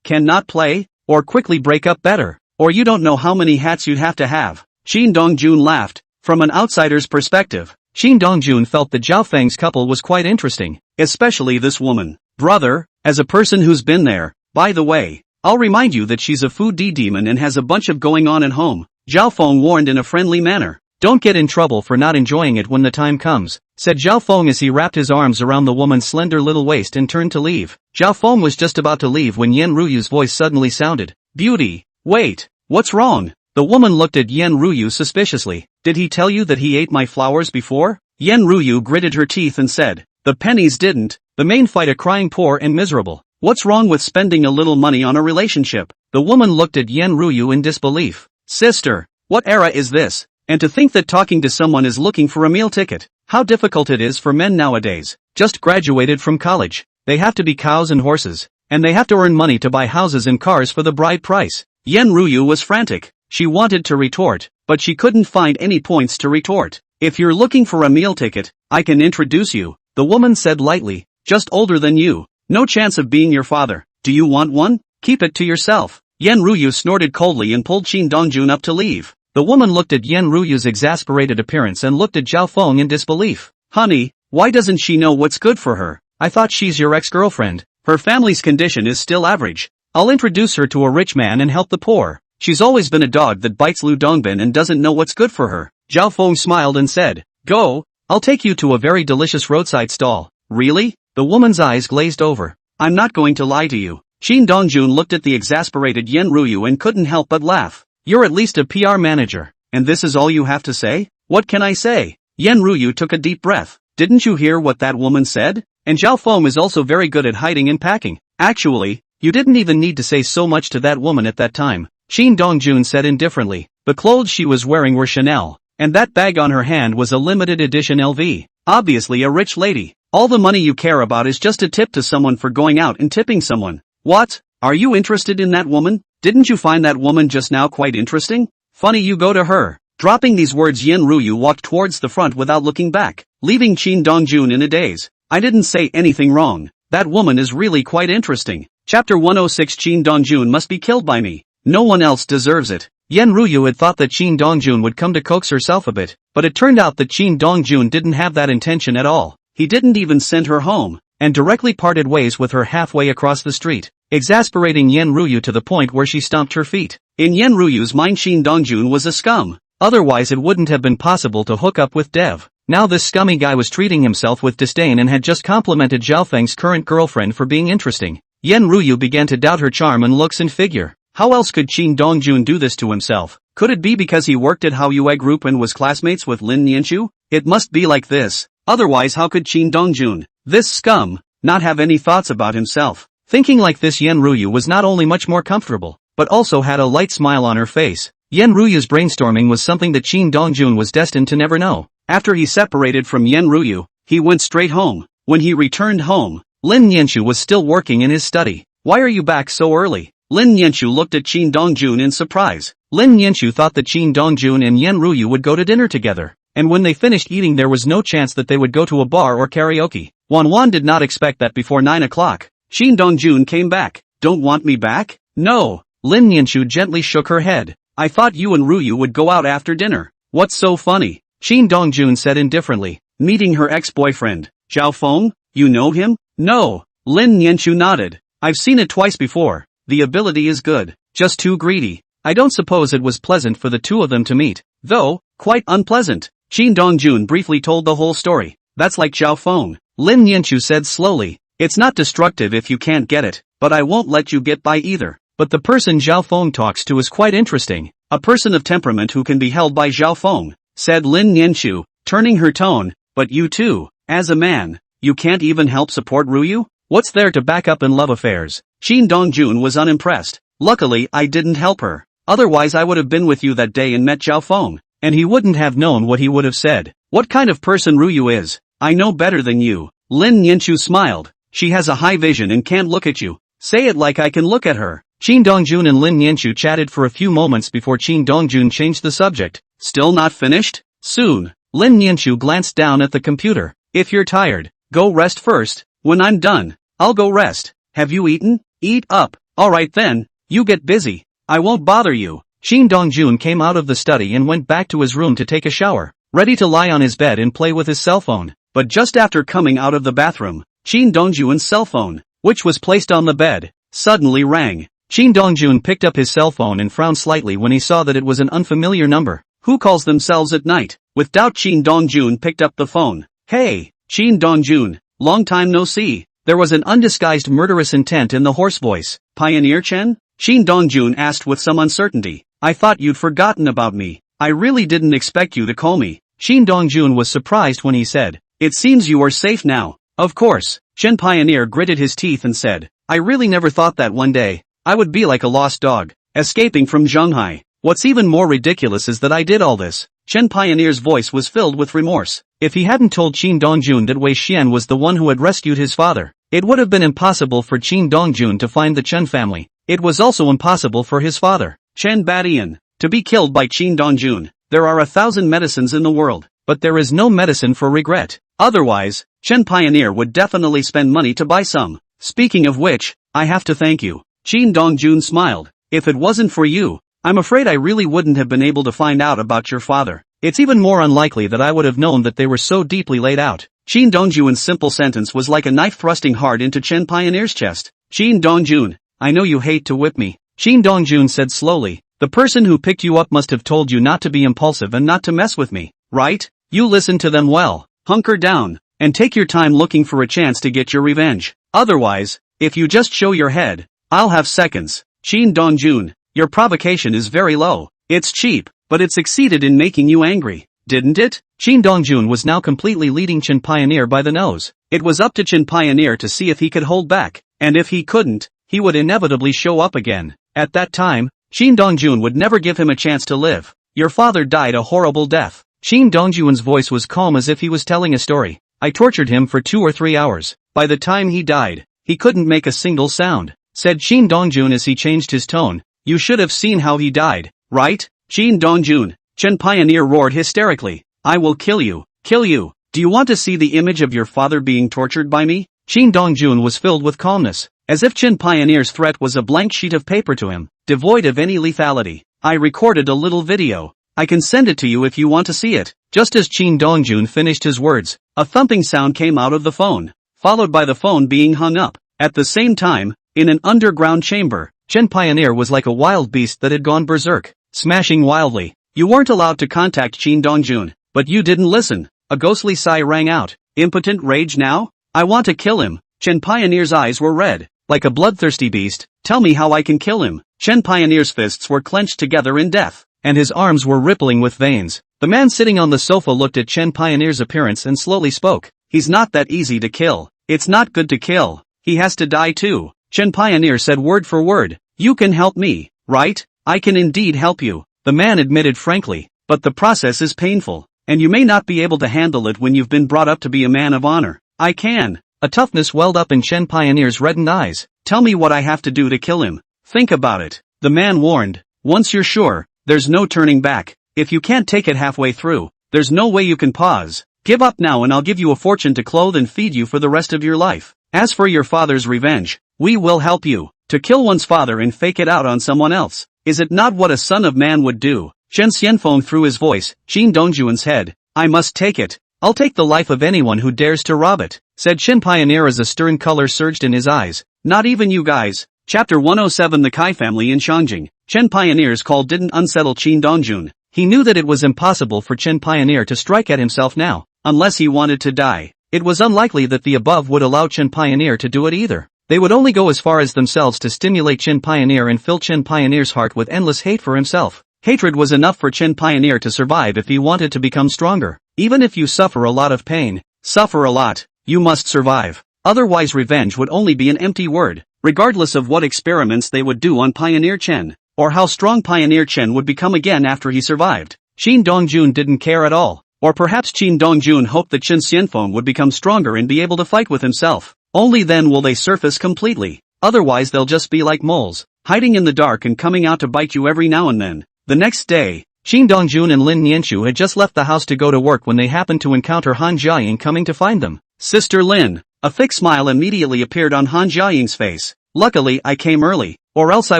cannot play, or quickly break up better, or you don't know how many hats you'd have to have. Qin Dongjun laughed. From an outsider's perspective, Qin Dongjun felt that Zhao Feng's couple was quite interesting, especially this woman. Brother, as a person who's been there, by the way, I'll remind you that she's a food demon and has a bunch of going on at home. Zhao Feng warned in a friendly manner. Don't get in trouble for not enjoying it when the time comes, said Zhao Feng as he wrapped his arms around the woman's slender little waist and turned to leave. Zhao Feng was just about to leave when Yen Ryu's voice suddenly sounded. Beauty, wait, what's wrong? The woman looked at Yen Ryu suspiciously. Did he tell you that he ate my flowers before? Yen Ryu gritted her teeth and said, the pennies didn't. The main fight a crying poor and miserable. What's wrong with spending a little money on a relationship? The woman looked at Yen Ryu in disbelief. Sister, what era is this? And to think that talking to someone is looking for a meal ticket. How difficult it is for men nowadays. Just graduated from college. They have to be cows and horses. And they have to earn money to buy houses and cars for the bride price. Yen Ryu was frantic. She wanted to retort, but she couldn't find any points to retort. If you're looking for a meal ticket, I can introduce you, the woman said lightly. Just older than you. No chance of being your father. Do you want one? Keep it to yourself. Yen Ruyu snorted coldly and pulled Qin Dongjun up to leave. The woman looked at Yen Ruyu's exasperated appearance and looked at Zhao Feng in disbelief. Honey, why doesn't she know what's good for her? I thought she's your ex-girlfriend. Her family's condition is still average. I'll introduce her to a rich man and help the poor. She's always been a dog that bites Lu Dongbin and doesn't know what's good for her. Zhao Feng smiled and said, Go, I'll take you to a very delicious roadside stall. Really? The woman's eyes glazed over. I'm not going to lie to you. Qin Dongjun looked at the exasperated Yen Ruyu and couldn't help but laugh. You're at least a PR manager, and this is all you have to say? What can I say? Yen Ruyu took a deep breath. Didn't you hear what that woman said? And Zhao Feng is also very good at hiding and packing. Actually, you didn't even need to say so much to that woman at that time. Qin Dongjun said indifferently. The clothes she was wearing were Chanel, and that bag on her hand was a limited edition LV. Obviously a rich lady. All the money you care about is just a tip to someone for going out and tipping someone. What? Are you interested in that woman? Didn't you find that woman just now quite interesting? Funny you go to her. Dropping these words, Yen Ruyu walked towards the front without looking back, leaving Qin Dongjun in a daze. I didn't say anything wrong. That woman is really quite interesting. Chapter 106 Qin Dongjun must be killed by me. No one else deserves it. Yen Ruyu had thought that Qin Dongjun would come to coax herself a bit, but it turned out that Qin Dongjun didn't have that intention at all. He didn't even send her home, and directly parted ways with her halfway across the street, exasperating Yen Ruyu to the point where she stomped her feet. In Yen Ruyu's mind, Qin Dongjun was a scum. Otherwise it wouldn't have been possible to hook up with Dev. Now this scummy guy was treating himself with disdain and had just complimented Zhao Feng's current girlfriend for being interesting. Yen Ruyu began to doubt her charm and looks and figure. How else could Qin Dongjun do this to himself? Could it be because he worked at Haoyue Group and was classmates with Lin Nianchu? It must be like this. Otherwise how could Qin Dongjun, this scum, not have any thoughts about himself? Thinking like this, Yen Ruyu was not only much more comfortable, but also had a light smile on her face. Yen Ruyu's brainstorming was something that Qin Dongjun was destined to never know. After he separated from Yen Ruyu, he went straight home. When he returned home, Lin Nianchu was still working in his study. Why are you back so early? Lin Nianchu looked at Qin Dongjun in surprise. Lin Nianchu thought that Qin Dongjun and Yen Ruyu would go to dinner together, and when they finished eating there was no chance that they would go to a bar or karaoke. Wan did not expect that before 9 o'clock. Qin Dongjun came back. Don't want me back? No. Lin Nianchu gently shook her head. I thought you and Ruyu would go out after dinner. What's so funny? Qin Dongjun said indifferently. Meeting her ex-boyfriend, Zhao Feng? You know him? No. Lin Nianchu nodded. I've seen it twice before. The ability is good. Just too greedy. I don't suppose it was pleasant for the two of them to meet. Though, quite unpleasant. Qin Dongjun briefly told the whole story. That's like Zhao Feng. Lin Nianchu said slowly. It's not destructive if you can't get it, but I won't let you get by either. But the person Zhao Feng talks to is quite interesting. A person of temperament who can be held by Zhao Feng, said Lin Nianchu, turning her tone. But you too, as a man, you can't even help support Ruyu? What's there to back up in love affairs? Qin Dongjun was unimpressed. Luckily I didn't help her. Otherwise I would have been with you that day and met Zhao Feng, and he wouldn't have known what he would have said. What kind of person Ruyu is? I know better than you. Lin Nianchu smiled. She has a high vision and can't look at you. Say it like I can look at her. Qin Dongjun and Lin Nianchu chatted for a few moments before Qin Dongjun changed the subject. Still not finished? Soon. Lin Nianchu glanced down at the computer. If you're tired, go rest first. When I'm done, I'll go rest. Have you eaten? Eat up. Alright then, you get busy. I won't bother you. Qin Dongjun came out of the study and went back to his room to take a shower, ready to lie on his bed and play with his cell phone. But just after coming out of the bathroom, Qin Dongjun's cell phone, which was placed on the bed, suddenly rang. Qin Dongjun picked up his cell phone and frowned slightly when he saw that it was an unfamiliar number. Who calls themselves at night? With doubt Qin Dongjun picked up the phone. Hey, Qin Dongjun, long time no see. There was an undisguised murderous intent in the hoarse voice. Pioneer Chen? Qin Dongjun asked with some uncertainty. I thought you'd forgotten about me. I really didn't expect you to call me. Qin Dongjun was surprised when he said, it seems you are safe now. Of course. Chen Pioneer gritted his teeth and said, I really never thought that one day I would be like a lost dog, escaping from Shanghai. What's even more ridiculous is that I did all this. Chen Pioneer's voice was filled with remorse. If he hadn't told Qin Dongjun that Wei Xian was the one who had rescued his father, it would have been impossible for Qin Dongjun to find the Chen family. It was also impossible for his father, Chen Badian, to be killed by Qin Dongjun. There are 1,000 medicines in the world, but there is no medicine for regret. Otherwise, Chen Pioneer would definitely spend money to buy some. Speaking of which, I have to thank you. Qin Dongjun smiled. If it wasn't for you, I'm afraid I really wouldn't have been able to find out about your father. It's even more unlikely that I would have known that they were so deeply laid out. Qin Dongjun's simple sentence was like a knife thrusting hard into Chen Pioneer's chest. Qin Dongjun, I know you hate to whip me. Qin Dongjun said slowly, the person who picked you up must have told you not to be impulsive and not to mess with me, right? You listened to them well. Hunker down, and take your time looking for a chance to get your revenge. Otherwise, if you just show your head, I'll have seconds. Qin Dongjun, your provocation is very low. It's cheap, but it succeeded in making you angry, didn't it? Qin Dongjun was now completely leading Chen Pioneer by the nose. It was up to Chen Pioneer to see if he could hold back, and if he couldn't, he would inevitably show up again. At that time, Qin Dongjun would never give him a chance to live. Your father died a horrible death. Qin Dongjun's voice was calm as if he was telling a story. I tortured him for 2 or 3 hours. By the time he died, he couldn't make a single sound, said Qin Dongjun as he changed his tone. You should have seen how he died, right? Qin Dongjun, Chen Pioneer roared hysterically. I will kill you. Kill you. Do you want to see the image of your father being tortured by me? Qin Dongjun was filled with calmness, as if Chen Pioneer's threat was a blank sheet of paper to him, devoid of any lethality. I recorded a little video. I can send it to you if you want to see it. Just as Qin Dongjun finished his words, a thumping sound came out of the phone, followed by the phone being hung up. At the same time, in an underground chamber, Chen Pioneer was like a wild beast that had gone berserk, smashing wildly. You weren't allowed to contact Qin Dongjun, but you didn't listen. A ghostly sigh rang out. Impotent rage now? I want to kill him. Chen Pioneer's eyes were red, like a bloodthirsty beast. Tell me how I can kill him. Chen Pioneer's fists were clenched together in death, and his arms were rippling with veins. The man sitting on the sofa looked at Chen Pioneer's appearance and slowly spoke. He's not that easy to kill. It's not good to kill. He has to die too. Chen Pioneer said word for word. You can help me, right? I can indeed help you, the man admitted frankly, but the process is painful, and you may not be able to handle it when you've been brought up to be a man of honor. I can. A toughness welled up in Chen Pioneer's reddened eyes. Tell me what I have to do to kill him. Think about it. The man warned. Once you're sure, there's no turning back. If you can't take it halfway through, there's no way you can pause. Give up now and I'll give you a fortune to clothe and feed you for the rest of your life. As for your father's revenge, we will help you. To kill one's father and fake it out on someone else, is it not what a son of man would do? Chen Xianfeng threw his voice, Qin Dongjun's head. I must take it. I'll take the life of anyone who dares to rob it, said Chen Pioneer as a stern color surged in his eyes. Not even you guys. Chapter 107 The Kai family in Shangjing. Chen Pioneer's call didn't unsettle Qin Dongjun. He knew that it was impossible for Chen Pioneer to strike at himself now, unless he wanted to die. It was unlikely that the above would allow Chen Pioneer to do it either. They would only go as far as themselves to stimulate Chen Pioneer and fill Chen Pioneer's heart with endless hate for himself. Hatred was enough for Chen Pioneer to survive if he wanted to become stronger. Even if you suffer a lot of pain, suffer a lot, you must survive. Otherwise revenge would only be an empty word, regardless of what experiments they would do on Pioneer Chen, or how strong Pioneer Chen would become again after he survived. Qin Dongjun didn't care at all. Or perhaps Qin Dongjun hoped that Chen Xianfeng would become stronger and be able to fight with himself. Only then will they surface completely. Otherwise they'll just be like moles, hiding in the dark and coming out to bite you every now and then. The next day, Qin Dongjun and Lin Nianchu had just left the house to go to work when they happened to encounter Han Jiaying coming to find them. Sister Lin. A thick smile immediately appeared on Han Jiaying's face. Luckily I came early, or else I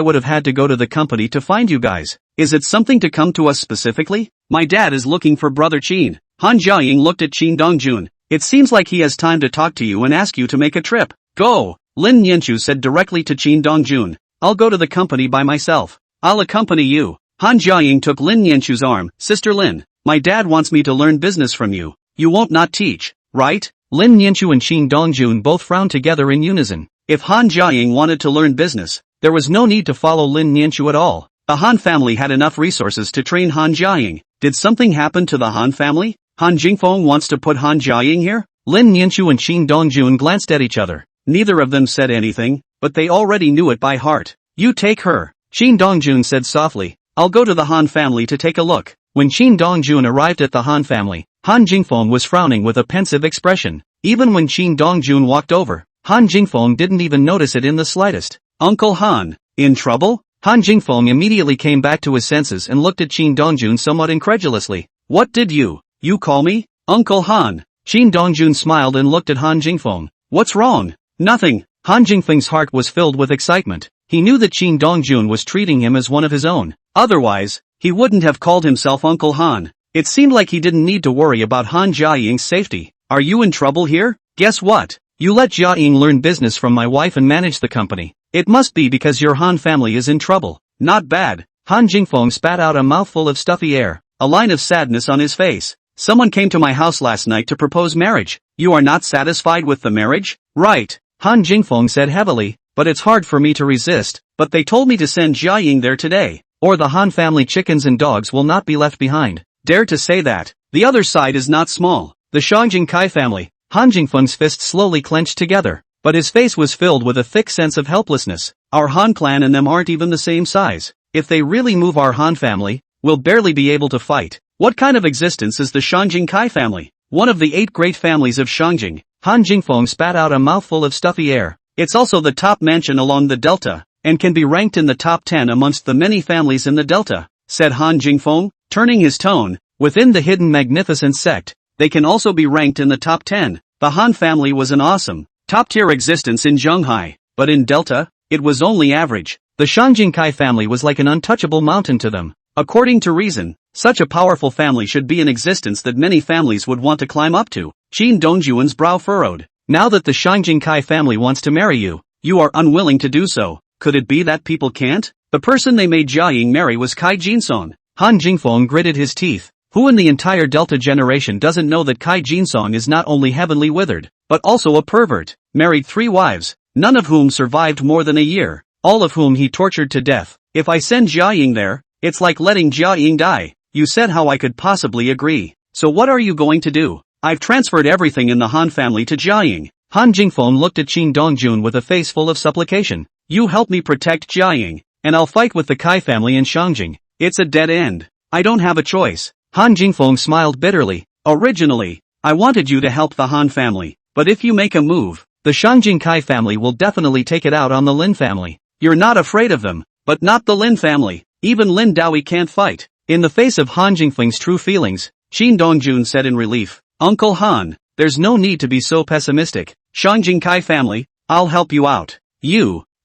would have had to go to the company to find you guys. Is it something to come to us specifically? My dad is looking for brother Qin. Han Jiaying looked at Qin Dongjun. It seems like he has time to talk to you and ask you to make a trip. Go! Lin Nianchu said directly to Qin Dongjun. I'll go to the company by myself. I'll accompany you. Han Jiaying took Lin Nianchu's arm. Sister Lin, my dad wants me to learn business from you. You won't not teach, right? Lin Nianchu and Qin Dongjun both frowned together in unison. If Han Jiaying wanted to learn business, there was no need to follow Lin Nianchu at all. The Han family had enough resources to train Han Jiaying. Did something happen to the Han family? Han Jingfeng wants to put Han Jiaying here? Lin Nianchu and Qin Dongjun glanced at each other. Neither of them said anything, but they already knew it by heart. You take her, Qin Dongjun said softly. I'll go to the Han family to take a look. When Qin Dongjun arrived at the Han family, Han Jingfeng was frowning with a pensive expression. Even when Qin Dongjun walked over, Han Jingfeng didn't even notice it in the slightest. Uncle Han, in trouble? Han Jingfeng immediately came back to his senses and looked at Qin Dongjun somewhat incredulously. What did you call me? Uncle Han. Qin Dongjun smiled and looked at Han Jingfeng. What's wrong? Nothing. Han Jingfeng's heart was filled with excitement. He knew that Qin Dongjun was treating him as one of his own. Otherwise, he wouldn't have called himself Uncle Han. It seemed like he didn't need to worry about Han Jiaying's safety. Are you in trouble here? Guess what? You let Jiaying learn business from my wife and manage the company. It must be because your Han family is in trouble. Not bad. Han Jingfeng spat out a mouthful of stuffy air, a line of sadness on his face. Someone came to my house last night to propose marriage. You are not satisfied with the marriage? Right. Han Jingfeng said heavily, but it's hard for me to resist, but they told me to send Jiaying there today, or the Han family chickens and dogs will not be left behind. Dare to say that. The other side is not small. The Shangjing Kai family. Han Jingfeng's fists slowly clenched together, but his face was filled with a thick sense of helplessness. Our Han clan and them aren't even the same size. If they really move our Han family, we'll barely be able to fight. What kind of existence is the Shangjing Kai family? One of the 8 great families of Shangjing. Han Jingfeng spat out a mouthful of stuffy air. It's also the top mansion along the delta, and can be ranked in the top 10 amongst the many families in the delta, said Han Jingfeng, turning his tone. Within the hidden magnificent sect, they can also be ranked in the top 10. The Han family was an awesome, top-tier existence in Zhonghai, but in delta, it was only average. The Shangjing Kai family was like an untouchable mountain to them. According to reason, such a powerful family should be an existence that many families would want to climb up to. Qin Dongjuan's brow furrowed. Now that the Shangjing Kai family wants to marry you, you are unwilling to do so. Could it be that people can't? The person they made Jiaying marry was Kai Jinsong. Han Jingfeng gritted his teeth. Who in the entire Delta generation doesn't know that Kai Jinsong is not only heavenly withered, but also a pervert, married 3 wives, none of whom survived more than a year, all of whom he tortured to death. If I send Jiaying there, it's like letting Jiaying die. You said how I could possibly agree. So what are you going to do? I've transferred everything in the Han family to Jiaying. Han Jingfeng looked at Qin Dongjun with a face full of supplication. You help me protect Jiaying, and I'll fight with the Kai family in Shangjing. It's a dead end. I don't have a choice. Han Jingfeng smiled bitterly. Originally, I wanted you to help the Han family, but if you make a move, the Shangjing Kai family will definitely take it out on the Lin family. You're not afraid of them, but not the Lin family. Even Lin Daoi can't fight. In the face of Han Jingfeng's true feelings, Qin Dongjun said in relief, Uncle Han, there's no need to be so pessimistic. Shangjing Kai family, I'll help you out.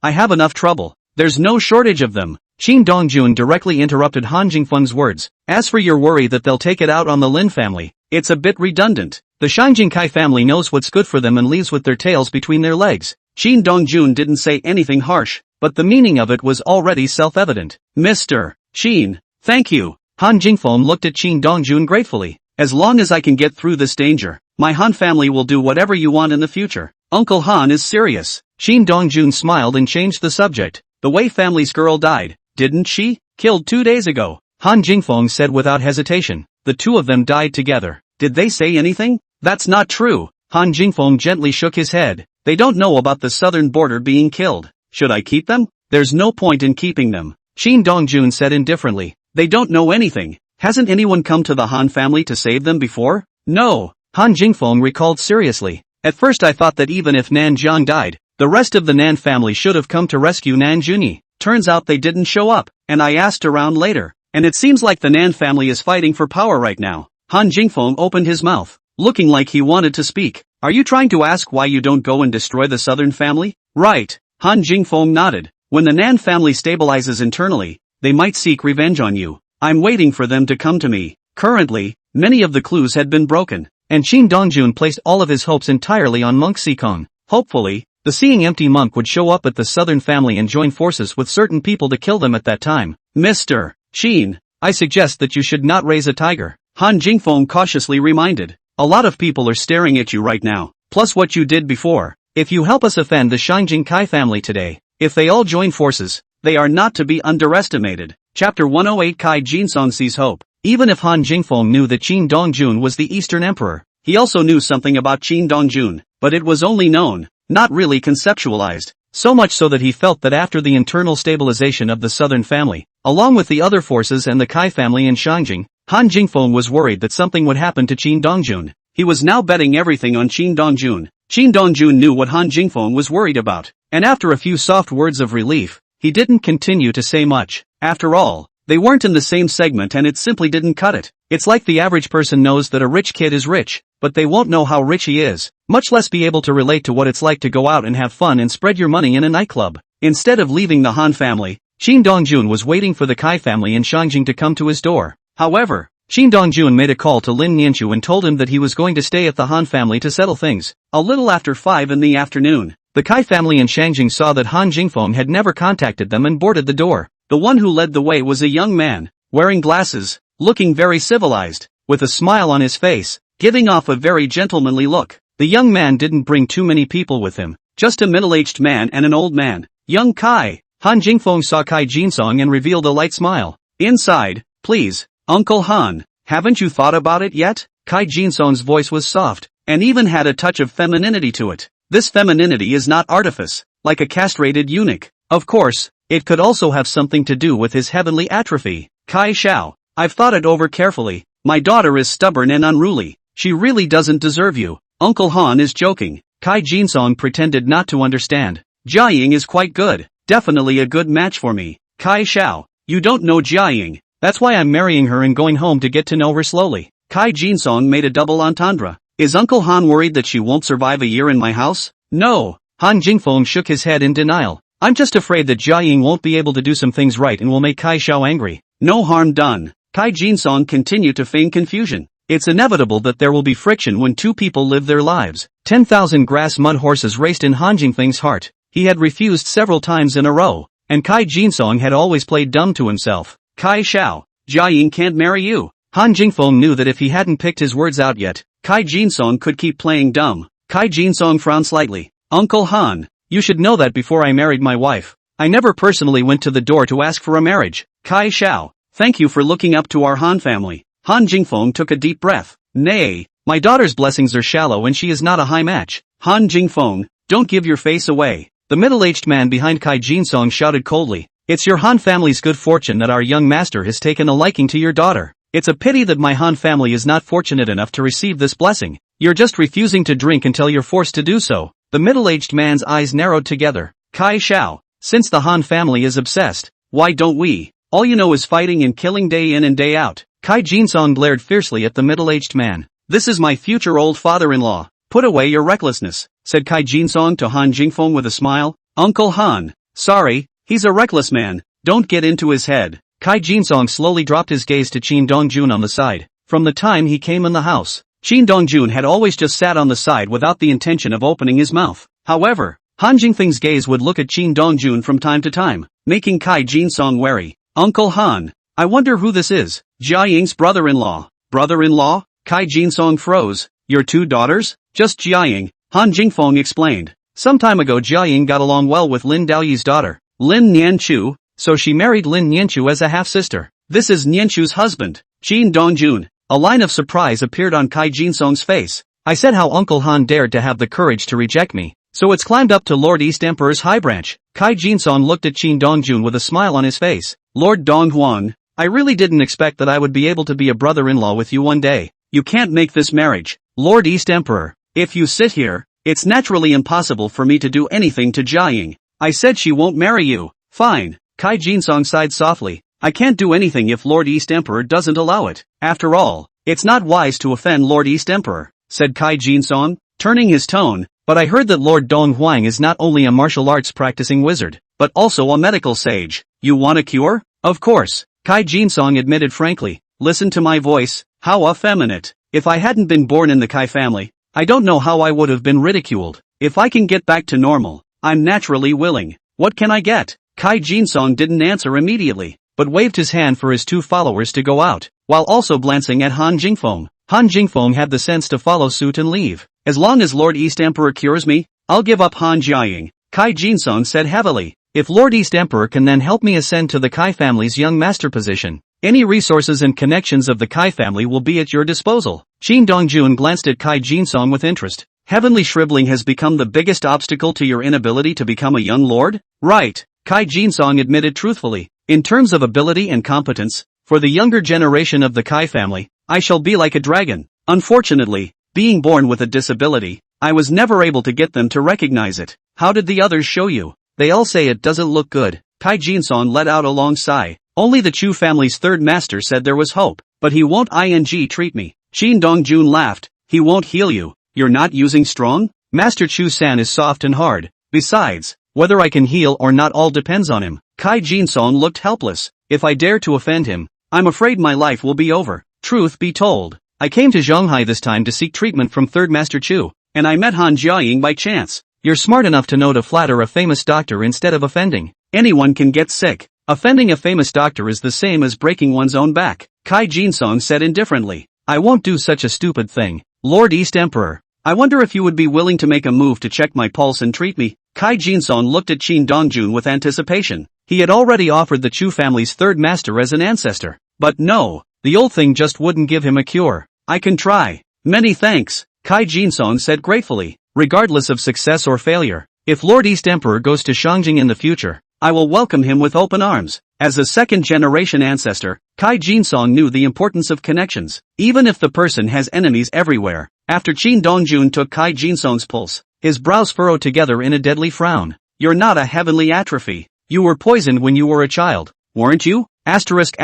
I have enough trouble. There's no shortage of them. Qin Dongjun directly interrupted Han Jingfeng's words. As for your worry that they'll take it out on the Lin family, it's a bit redundant. The Shangjing Kai family knows what's good for them and leaves with their tails between their legs. Qin Dongjun didn't say anything harsh, but the meaning of it was already self-evident. Mr. Qin, thank you. Han Jingfeng looked at Qin Dongjun gratefully. As long as I can get through this danger, my Han family will do whatever you want in the future. Uncle Han is serious. Qin Dongjun smiled and changed the subject. The Wei family's girl died, didn't she? Killed 2 days ago. Han Jingfeng said without hesitation. The 2 of them died together. Did they say anything? That's not true. Han Jingfeng gently shook his head. They don't know about the southern border being killed. Should I keep them? There's no point in keeping them. Qin Dongjun said indifferently. They don't know anything. Hasn't anyone come to the Han family to save them before? No. Han Jingfeng recalled seriously. At first I thought that even if Nan Jiang died, the rest of the Nan family should have come to rescue Nan Junyi. Turns out they didn't show up, and I asked around later, and it seems like the Nan family is fighting for power right now. Han Jingfeng opened his mouth, looking like he wanted to speak. Are you trying to ask why you don't go and destroy the southern family? Right. Han Jingfeng nodded. When the Nan family stabilizes internally, they might seek revenge on you. I'm waiting for them to come to me. Currently, many of the clues had been broken, and Qin Dongjun placed all of his hopes entirely on Monk Sikong. Hopefully, the seeing empty monk would show up at the southern family and join forces with certain people to kill them at that time. Mr. Qin, I suggest that you should not raise a tiger. Han Jingfeng cautiously reminded. A lot of people are staring at you right now, plus what you did before. If you help us offend the Shangjing Kai family today, if they all join forces, they are not to be underestimated. Chapter 108 Kai Jinsong sees hope. Even if Han Jingfeng knew that Qin Dongjun was the Eastern Emperor, he also knew something about Qin Dongjun, but it was only known, not really conceptualized. So much so that he felt that after the internal stabilization of the southern family, along with the other forces and the Kai family in Shangjing, Han Jingfeng was worried that something would happen to Qin Dongjun. He was now betting everything on Qin Dongjun. Qin Dongjun knew what Han Jingfeng was worried about, and after a few soft words of relief, he didn't continue to say much. After all, they weren't in the same segment and it simply didn't cut it. It's like the average person knows that a rich kid is rich, but they won't know how rich he is, much less be able to relate to what it's like to go out and have fun and spread your money in a nightclub. Instead of leaving the Han family, Shin Dongjun was waiting for the Kai family in Shangjing to come to his door. However, Shin Dongjun made a call to Lin Nianchu and told him that he was going to stay at the Han family to settle things. A little after 5 in the afternoon, the Kai family in Shangjing saw that Han Jingfeng had never contacted them and boarded the door. The one who led the way was a young man, wearing glasses, looking very civilized, with a smile on his face, giving off a very gentlemanly look. The young man didn't bring too many people with him, just a middle-aged man and an old man. Young Kai. Han Jingfeng saw Kai Jinsong and revealed a light smile. Inside, please, Uncle Han, haven't you thought about it yet? Kai Jinsong's voice was soft, and even had a touch of femininity to it. This femininity is not artifice, like a castrated eunuch. Of course, it could also have something to do with his heavenly atrophy. Kai Xiao, I've thought it over carefully. My daughter is stubborn and unruly. She really doesn't deserve you. Uncle Han is joking. Kai Jinsong pretended not to understand. Jiaying is quite good. Definitely a good match for me. Kai Xiao, you don't know Jiaying. That's why I'm marrying her and going home to get to know her slowly. Kai Jinsong made a double entendre. Is Uncle Han worried that she won't survive a year in my house? No. Han Jingfeng shook his head in denial. I'm just afraid that Jiaying won't be able to do some things right and will make Kai Xiao angry. No harm done. Kai Jinsong continued to feign confusion. It's inevitable that there will be friction when two people live their lives. 10,000 grass mud horses raced in Han Jingfeng's heart. He had refused several times in a row, and Kai Jinsong had always played dumb to himself. Kai Xiao, Jiaying can't marry you. Han Jingfeng knew that if he hadn't picked his words out yet, Kai Jinsong could keep playing dumb. Kai Jinsong frowned slightly. Uncle Han, you should know that before I married my wife, I never personally went to the door to ask for a marriage. Kai Xiao, thank you for looking up to our Han family. Han Jingfeng took a deep breath. Nay, my daughter's blessings are shallow and she is not a high match. Han Jingfeng, don't give your face away. The middle-aged man behind Kai Jinsong shouted coldly. It's your Han family's good fortune that our young master has taken a liking to your daughter. It's a pity that my Han family is not fortunate enough to receive this blessing. You're just refusing to drink until you're forced to do so. The middle-aged man's eyes narrowed together. Kai Xiao, since the Han family is obsessed, why don't we? All you know is fighting and killing day in and day out. Kai Jinsong glared fiercely at the middle-aged man. This is my future old father-in-law. Put away your recklessness, said Kai Jinsong to Han Jingfeng with a smile. Uncle Han, sorry, he's a reckless man, don't get into his head. Kai Jinsong slowly dropped his gaze to Qin Dongjun on the side. From the time he came in the house, Qin Dongjun had always just sat on the side without the intention of opening his mouth. However, Han Jingfeng's gaze would look at Qin Dongjun from time to time, making Kai Jinsong wary. Uncle Han, I wonder who this is. Jiaying's brother-in-law. Brother-in-law? Kai Jinsong froze. Your two daughters? Just Jiaying, Han Jingfeng explained. Some time ago Jiaying got along well with Lin Daoyi's daughter, Lin Nianchu, so she married Lin Nianchu as a half-sister. This is Nianchu's husband, Qin Dongjun. A line of surprise appeared on Kai Jinsong's face. I said how Uncle Han dared to have the courage to reject me, so it's climbed up to Lord East Emperor's high branch. Kai Jinsong looked at Qin Dongjun with a smile on his face. Lord Donghuang, I really didn't expect that I would be able to be a brother-in-law with you one day. You can't make this marriage. Lord East Emperor, if you sit here, it's naturally impossible for me to do anything to Jiaying. I said she won't marry you. Fine. Kai Jinsong sighed softly. I can't do anything if Lord East Emperor doesn't allow it. After all, it's not wise to offend Lord East Emperor, said Kai Jinsong, turning his tone, but I heard that Lord Donghuang is not only a martial arts practicing wizard, but also a medical sage. You want a cure? Of course. Kai Jinsong admitted frankly. Listen to my voice, how effeminate. If I hadn't been born in the Kai family, I don't know how I would have been ridiculed. If I can get back to normal, I'm naturally willing. What can I get? Kai Jinsong didn't answer immediately, but waved his hand for his two followers to go out, while also glancing at Han Jingfeng. Han Jingfeng had the sense to follow suit and leave. As long as Lord East Emperor cures me, I'll give up Han Jiaying, Kai Jinsong said heavily. If Lord East Emperor can then help me ascend to the Kai family's young master position, any resources and connections of the Kai family will be at your disposal. Qin Dongjun glanced at Kai Jinsong with interest. Heavenly shriveling has become the biggest obstacle to your inability to become a young lord? Right, Kai Jinsong admitted truthfully. In terms of ability and competence, for the younger generation of the Kai family, I shall be like a dragon. Unfortunately, being born with a disability, I was never able to get them to recognize it. How did the others show you? They all say it doesn't look good. Kai Jinsong let out a long sigh. Only the Chu family's third master said there was hope, but he won't ing treat me. Qin Dongjun laughed. He won't heal you. You're not using strong? Master Chu-san is soft and hard. Besides, whether I can heal or not all depends on him. Kai Jin-song looked helpless. If I dare to offend him, I'm afraid my life will be over. Truth be told, I came to Zhonghai this time to seek treatment from Third Master Chu, and I met Han Jiaying by chance. You're smart enough to know to flatter a famous doctor instead of offending. Anyone can get sick. Offending a famous doctor is the same as breaking one's own back. Kai Jin-song said indifferently. I won't do such a stupid thing. Lord East Emperor, I wonder if you would be willing to make a move to check my pulse and treat me. Kai Jin-song looked at Qin Dongjun with anticipation. He had already offered the Chu family's third master as an ancestor. But no, the old thing just wouldn't give him a cure. I can try. Many thanks, Kai Jin-song said gratefully. Regardless of success or failure, if Lord East Emperor goes to Shangjing in the future, I will welcome him with open arms. As a second-generation ancestor, Kai Jin-song knew the importance of connections, even if the person has enemies everywhere. After Qin Dongjun took Kai Jin-song's pulse, his brows furrowed together in a deadly frown. You're not a heavenly atrophy. You were poisoned when you were a child, weren't you? Asterisk.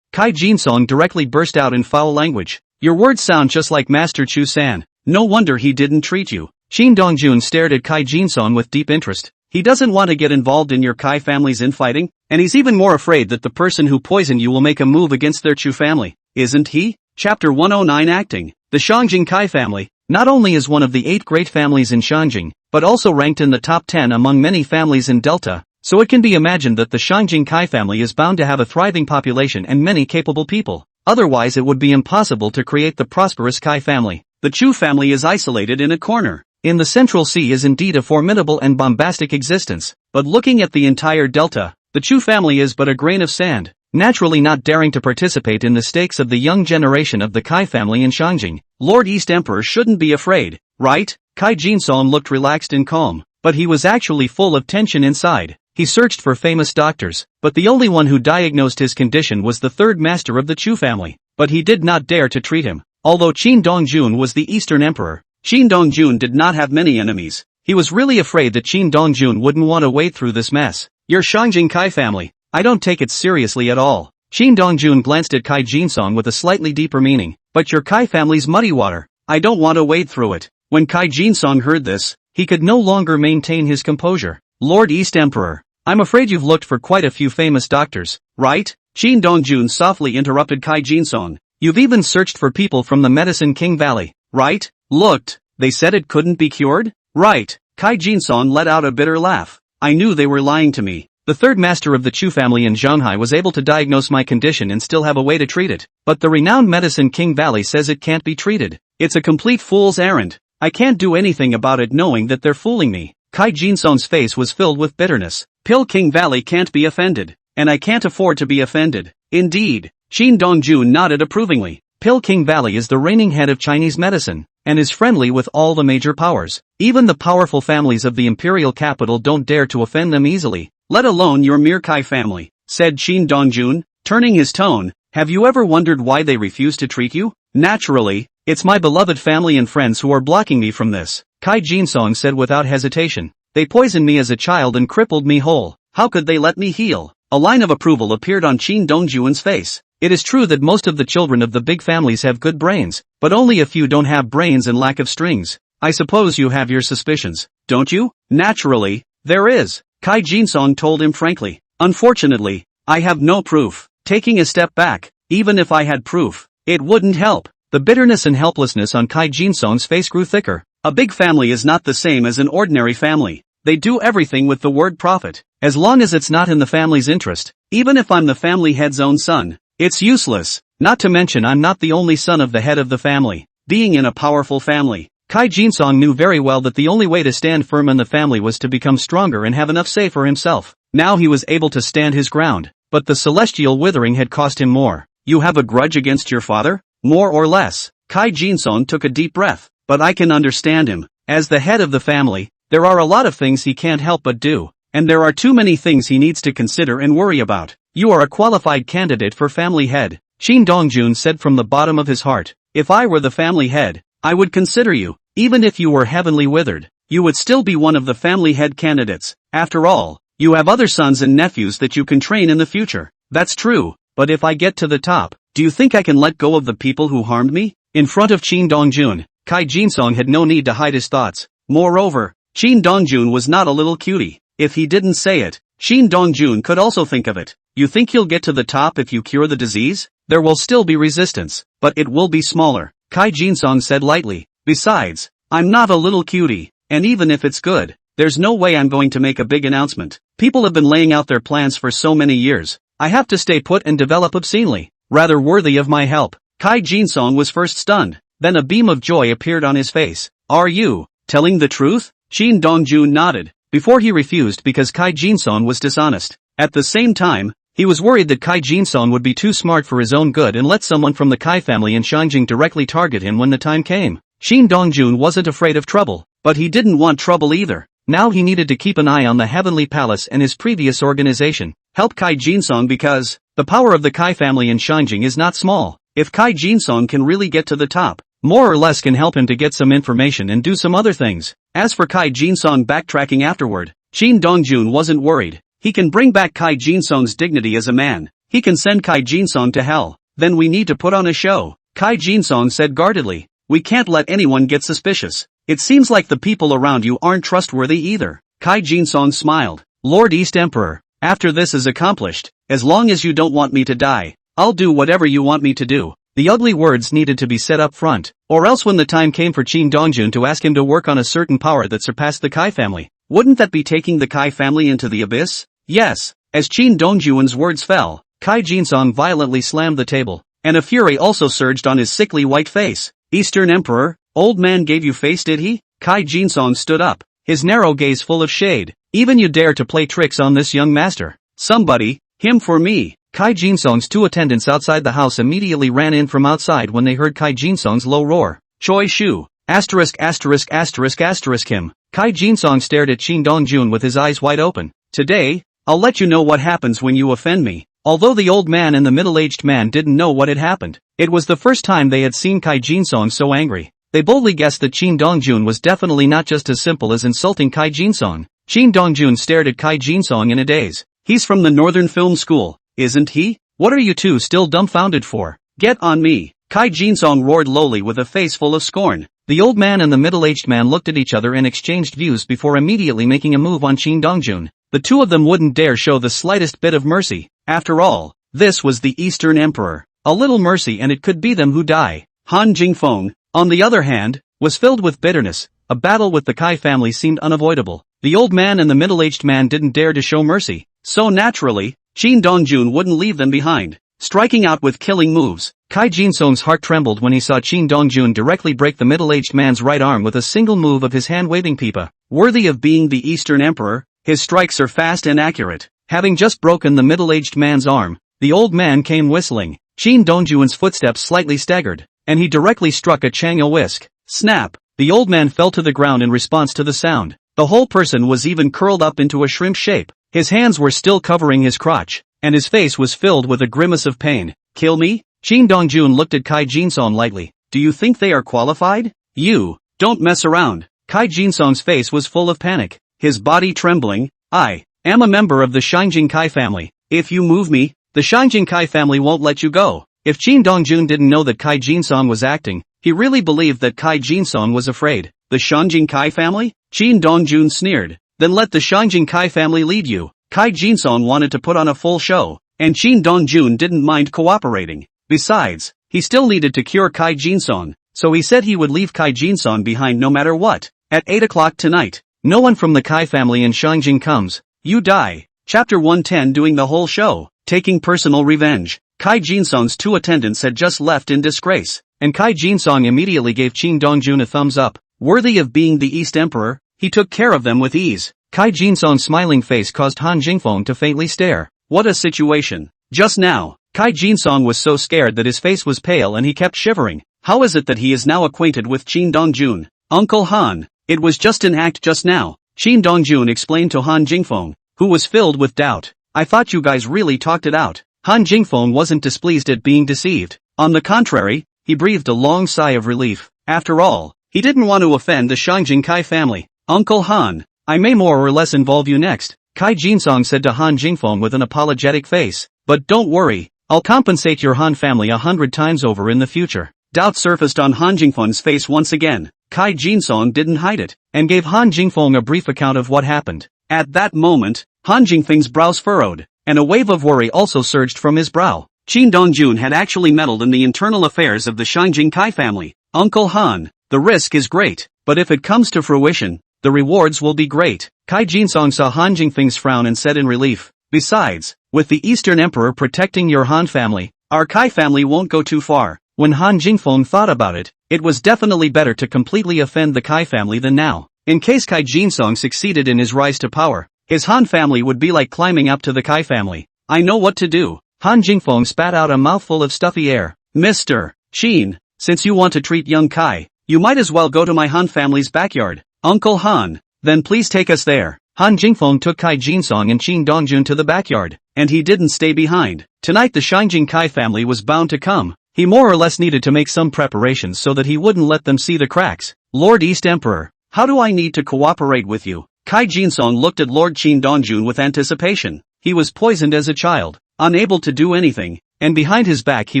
Kai Jin-song directly burst out in foul language. Your words sound just like Master Chu-san. No wonder he didn't treat you. Qin Dongjun stared at Kai Jin-song with deep interest. He doesn't want to get involved in your Kai family's infighting, and he's even more afraid that the person who poisoned you will make a move against their Chu family, isn't he? Chapter 109 Acting. The Shangjing Kai family, not only is one of the 8 great families in Shangjing, but also ranked in the top 10 among many families in Delta, so it can be imagined that the Shangjing Kai family is bound to have a thriving population and many capable people. Otherwise it would be impossible to create the prosperous Kai family. The Chu family is isolated in a corner. In the Central Sea is indeed a formidable and bombastic existence, but looking at the entire delta, the Chu family is but a grain of sand, naturally not daring to participate in the stakes of the young generation of the Kai family in Shangjing. Lord East Emperor shouldn't be afraid, right? Kai Jin-song looked relaxed and calm, but he was actually full of tension inside. He searched for famous doctors, but the only one who diagnosed his condition was the third master of the Chu family, but he did not dare to treat him. Although Qin Dongjun was the Eastern Emperor, Qin Dongjun did not have many enemies. He was really afraid that Qin Dongjun wouldn't want to wade through this mess. Your Shangjing Kai family, I don't take it seriously at all. Qin Dongjun glanced at Kai Jin-song with a slightly deeper meaning. But your Kai family's muddy water, I don't want to wade through it. When Kai Jin-song heard this, he could no longer maintain his composure. Lord East Emperor, I'm afraid you've looked for quite a few famous doctors, right? Qin Dongjun softly interrupted Kai Jin-song. You've even searched for people from the Medicine King Valley, right? Looked, they said it couldn't be cured? Right. Kai Jin-song let out a bitter laugh. I knew they were lying to me. The third master of the Chu family in Zhonghai was able to diagnose my condition and still have a way to treat it. But the renowned Medicine King Valley says it can't be treated. It's a complete fool's errand. I can't do anything about it knowing that they're fooling me. Kai Jin-song's face was filled with bitterness. Pill King Valley can't be offended. And I can't afford to be offended. Indeed. Qin Dongjun nodded approvingly. Pill King Valley is the reigning head of Chinese medicine, and is friendly with all the major powers. Even the powerful families of the imperial capital don't dare to offend them easily, let alone your mere Kai family, said Qin Dongjun, turning his tone. Have you ever wondered why they refuse to treat you? Naturally, it's my beloved family and friends who are blocking me from this, Kai Jin-song said without hesitation. They poisoned me as a child and crippled me whole. How could they let me heal? A line of approval appeared on Qin Dongjun's face. It is true that most of the children of the big families have good brains, but only a few don't have brains and lack of strings. I suppose you have your suspicions, don't you? Naturally, there is, Kai Jin-song told him frankly. Unfortunately, I have no proof. Taking a step back, even if I had proof, it wouldn't help. The bitterness and helplessness on Kai Jin-song's face grew thicker. A big family is not the same as an ordinary family. They do everything with the word profit. As long as it's not in the family's interest, even if I'm the family head's own son, it's useless. Not to mention I'm not the only son of the head of the family. Being in a powerful family, Kai Jin-song knew very well that the only way to stand firm in the family was to become stronger and have enough say for himself. Now he was able to stand his ground, but the celestial withering had cost him more. You have a grudge against your father? More or less. Kai Jin-song took a deep breath. But I can understand him. As the head of the family, there are a lot of things he can't help but do, and there are too many things he needs to consider and worry about. You are a qualified candidate for family head, Qin Dongjun said from the bottom of his heart. If I were the family head, I would consider you. Even if you were heavenly withered, you would still be one of the family head candidates. After all, you have other sons and nephews that you can train in the future. That's true, but if I get to the top, do you think I can let go of the people who harmed me? In front of Qin Dongjun, Kai Jinsong had no need to hide his thoughts. Moreover, Qin Dongjun was not a little cutie. If he didn't say it, Qin Dongjun could also think of it. You think you'll get to the top if you cure the disease? There will still be resistance, but it will be smaller, Kai Jinsong said lightly. Besides, I'm not a little cutie, and even if it's good, there's no way I'm going to make a big announcement. People have been laying out their plans for so many years. I have to stay put and develop obscenely, rather worthy of my help. Kai Jinsong was first stunned, then a beam of joy appeared on his face. Are you telling the truth? Qin Dongjun nodded, before he refused because Kai Jinsong was dishonest. At the same time, he was worried that Kai Jinsong would be too smart for his own good and let someone from the Kai family in Shangjing directly target him when the time came. Qin Dongjun wasn't afraid of trouble, but he didn't want trouble either. Now he needed to keep an eye on the Heavenly Palace and his previous organization. Help Kai Jinsong because the power of the Kai family in Shangjing is not small. If Kai Jinsong can really get to the top, more or less can help him to get some information and do some other things. As for Kai Jinsong backtracking afterward, Qin Dongjun wasn't worried. He can bring back Kai Jinsong's dignity as a man. He can send Kai Jinsong to hell. Then we need to put on a show, Kai Jinsong said guardedly. We can't let anyone get suspicious. It seems like the people around you aren't trustworthy either. Kai Jinsong smiled. Lord East Emperor, after this is accomplished, as long as you don't want me to die, I'll do whatever you want me to do. The ugly words needed to be said up front, or else when the time came for Qin Dongjun to ask him to work on a certain power that surpassed the Kai family, wouldn't that be taking the Kai family into the abyss? Yes. As Qin Dongjun's words fell, Kai Jinsong violently slammed the table, and a fury also surged on his sickly white face. Eastern Emperor, old man gave you face did he? Kai Jinsong stood up, his narrow gaze full of shade. Even you dare to play tricks on this young master? Somebody, him for me. Kai Jinsong's two attendants outside the house immediately ran in from outside when they heard Kai Jinsong's low roar. Choi Shu, asterisk. Him. Kai Jinsong stared at Qin Dongjun with his eyes wide open. Today, I'll let you know what happens when you offend me. Although the old man and the middle-aged man didn't know what had happened, it was the first time they had seen Kai Jinsong so angry. They boldly guessed that Qin Dongjun was definitely not just as simple as insulting Kai Jinsong. Qin Dongjun stared at Kai Jinsong in a daze. He's from the Northern Film School, isn't he? What are you two still dumbfounded for? Get on me. Kai Jinsong roared lowly with a face full of scorn. The old man and the middle-aged man looked at each other and exchanged views before immediately making a move on Qin Dongjun. The two of them wouldn't dare show the slightest bit of mercy. After all, this was the Eastern Emperor. A little mercy and it could be them who die. Han Jingfeng, on the other hand, was filled with bitterness. A battle with the Kai family seemed unavoidable. The old man and the middle-aged man didn't dare to show mercy. So naturally, Qin Dongjun wouldn't leave them behind, striking out with killing moves. Kai Jinsong's heart trembled when he saw Qin Dongjun directly break the middle-aged man's right arm with a single move of his hand-waving pipa. Worthy of being the Eastern Emperor, his strikes are fast and accurate. Having just broken the middle-aged man's arm, the old man came whistling. Qin Dongjun's footsteps slightly staggered, and he directly struck a Chang'o whisk. Snap! The old man fell to the ground in response to the sound. The whole person was even curled up into a shrimp shape. His hands were still covering his crotch, and his face was filled with a grimace of pain. Kill me? Qin Dongjun looked at Kai Jinsong lightly. Do you think they are qualified? You, don't mess around. Kai Jinsong's face was full of panic, his body trembling. I am a member of the Shangjing Kai family. If you move me, the Shangjing Kai family won't let you go. If Qin Dongjun didn't know that Kai Jinsong was acting, he really believed that Kai Jinsong was afraid. The Shangjing Kai family? Qin Dongjun sneered. Then let the Shangjing Kai family lead you. Kai Jinsong wanted to put on a full show, and Qin Dongjun didn't mind cooperating. Besides, he still needed to cure Kai Jinsong, so he said he would leave Kai Jinsong behind no matter what. At 8 o'clock tonight, no one from the Kai family in Shangjing comes. You die. Chapter 110 doing the whole show, taking personal revenge. Kai Jinsong's two attendants had just left in disgrace, and Kai Jinsong immediately gave Qin Dongjun a thumbs up. Worthy of being the East Emperor, he took care of them with ease. Kai Jinsong's smiling face caused Han Jingfeng to faintly stare. What a situation. Just now, Kai Jinsong was so scared that his face was pale and he kept shivering. How is it that he is now acquainted with Qin Dongjun? Uncle Han, it was just an act just now, Qin Dongjun explained to Han Jingfeng, who was filled with doubt. I thought you guys really talked it out. Han Jingfeng wasn't displeased at being deceived. On the contrary, he breathed a long sigh of relief. After all, he didn't want to offend the Shangjing Kai family. Uncle Han, I may more or less involve you next, Kai Jinsong said to Han Jingfeng with an apologetic face. But don't worry, I'll compensate your Han family 100 times over in the future. Doubt surfaced on Han Jingfeng's face once again. Kai Jinsong didn't hide it, and gave Han Jingfeng a brief account of what happened. At that moment, Han Jingfeng's brows furrowed, and a wave of worry also surged from his brow. Qin Dongjun had actually meddled in the internal affairs of the Shangjing Kai family. Uncle Han, the risk is great, but if it comes to fruition, the rewards will be great. Kai Jinsong saw Han Jingfeng's frown and said in relief, besides, with the Eastern Emperor protecting your Han family, our Kai family won't go too far. When Han Jingfeng thought about it, it was definitely better to completely offend the Kai family than now. In case Kai Jinsong succeeded in his rise to power, his Han family would be like climbing up to the Kai family. I know what to do. Han Jingfeng spat out a mouthful of stuffy air. Mr. Qin, since you want to treat young Kai, you might as well go to my Han family's backyard. Uncle Han, then please take us there. Han Jingfeng took Kai Jinsong and Qin Dongjun to the backyard, and he didn't stay behind. Tonight the Shangjing Kai family was bound to come. He more or less needed to make some preparations so that he wouldn't let them see the cracks. Lord East Emperor, how do I need to cooperate with you? Kai Jinsong looked at Lord Qin Dongjun with anticipation. He was poisoned as a child, unable to do anything, and behind his back he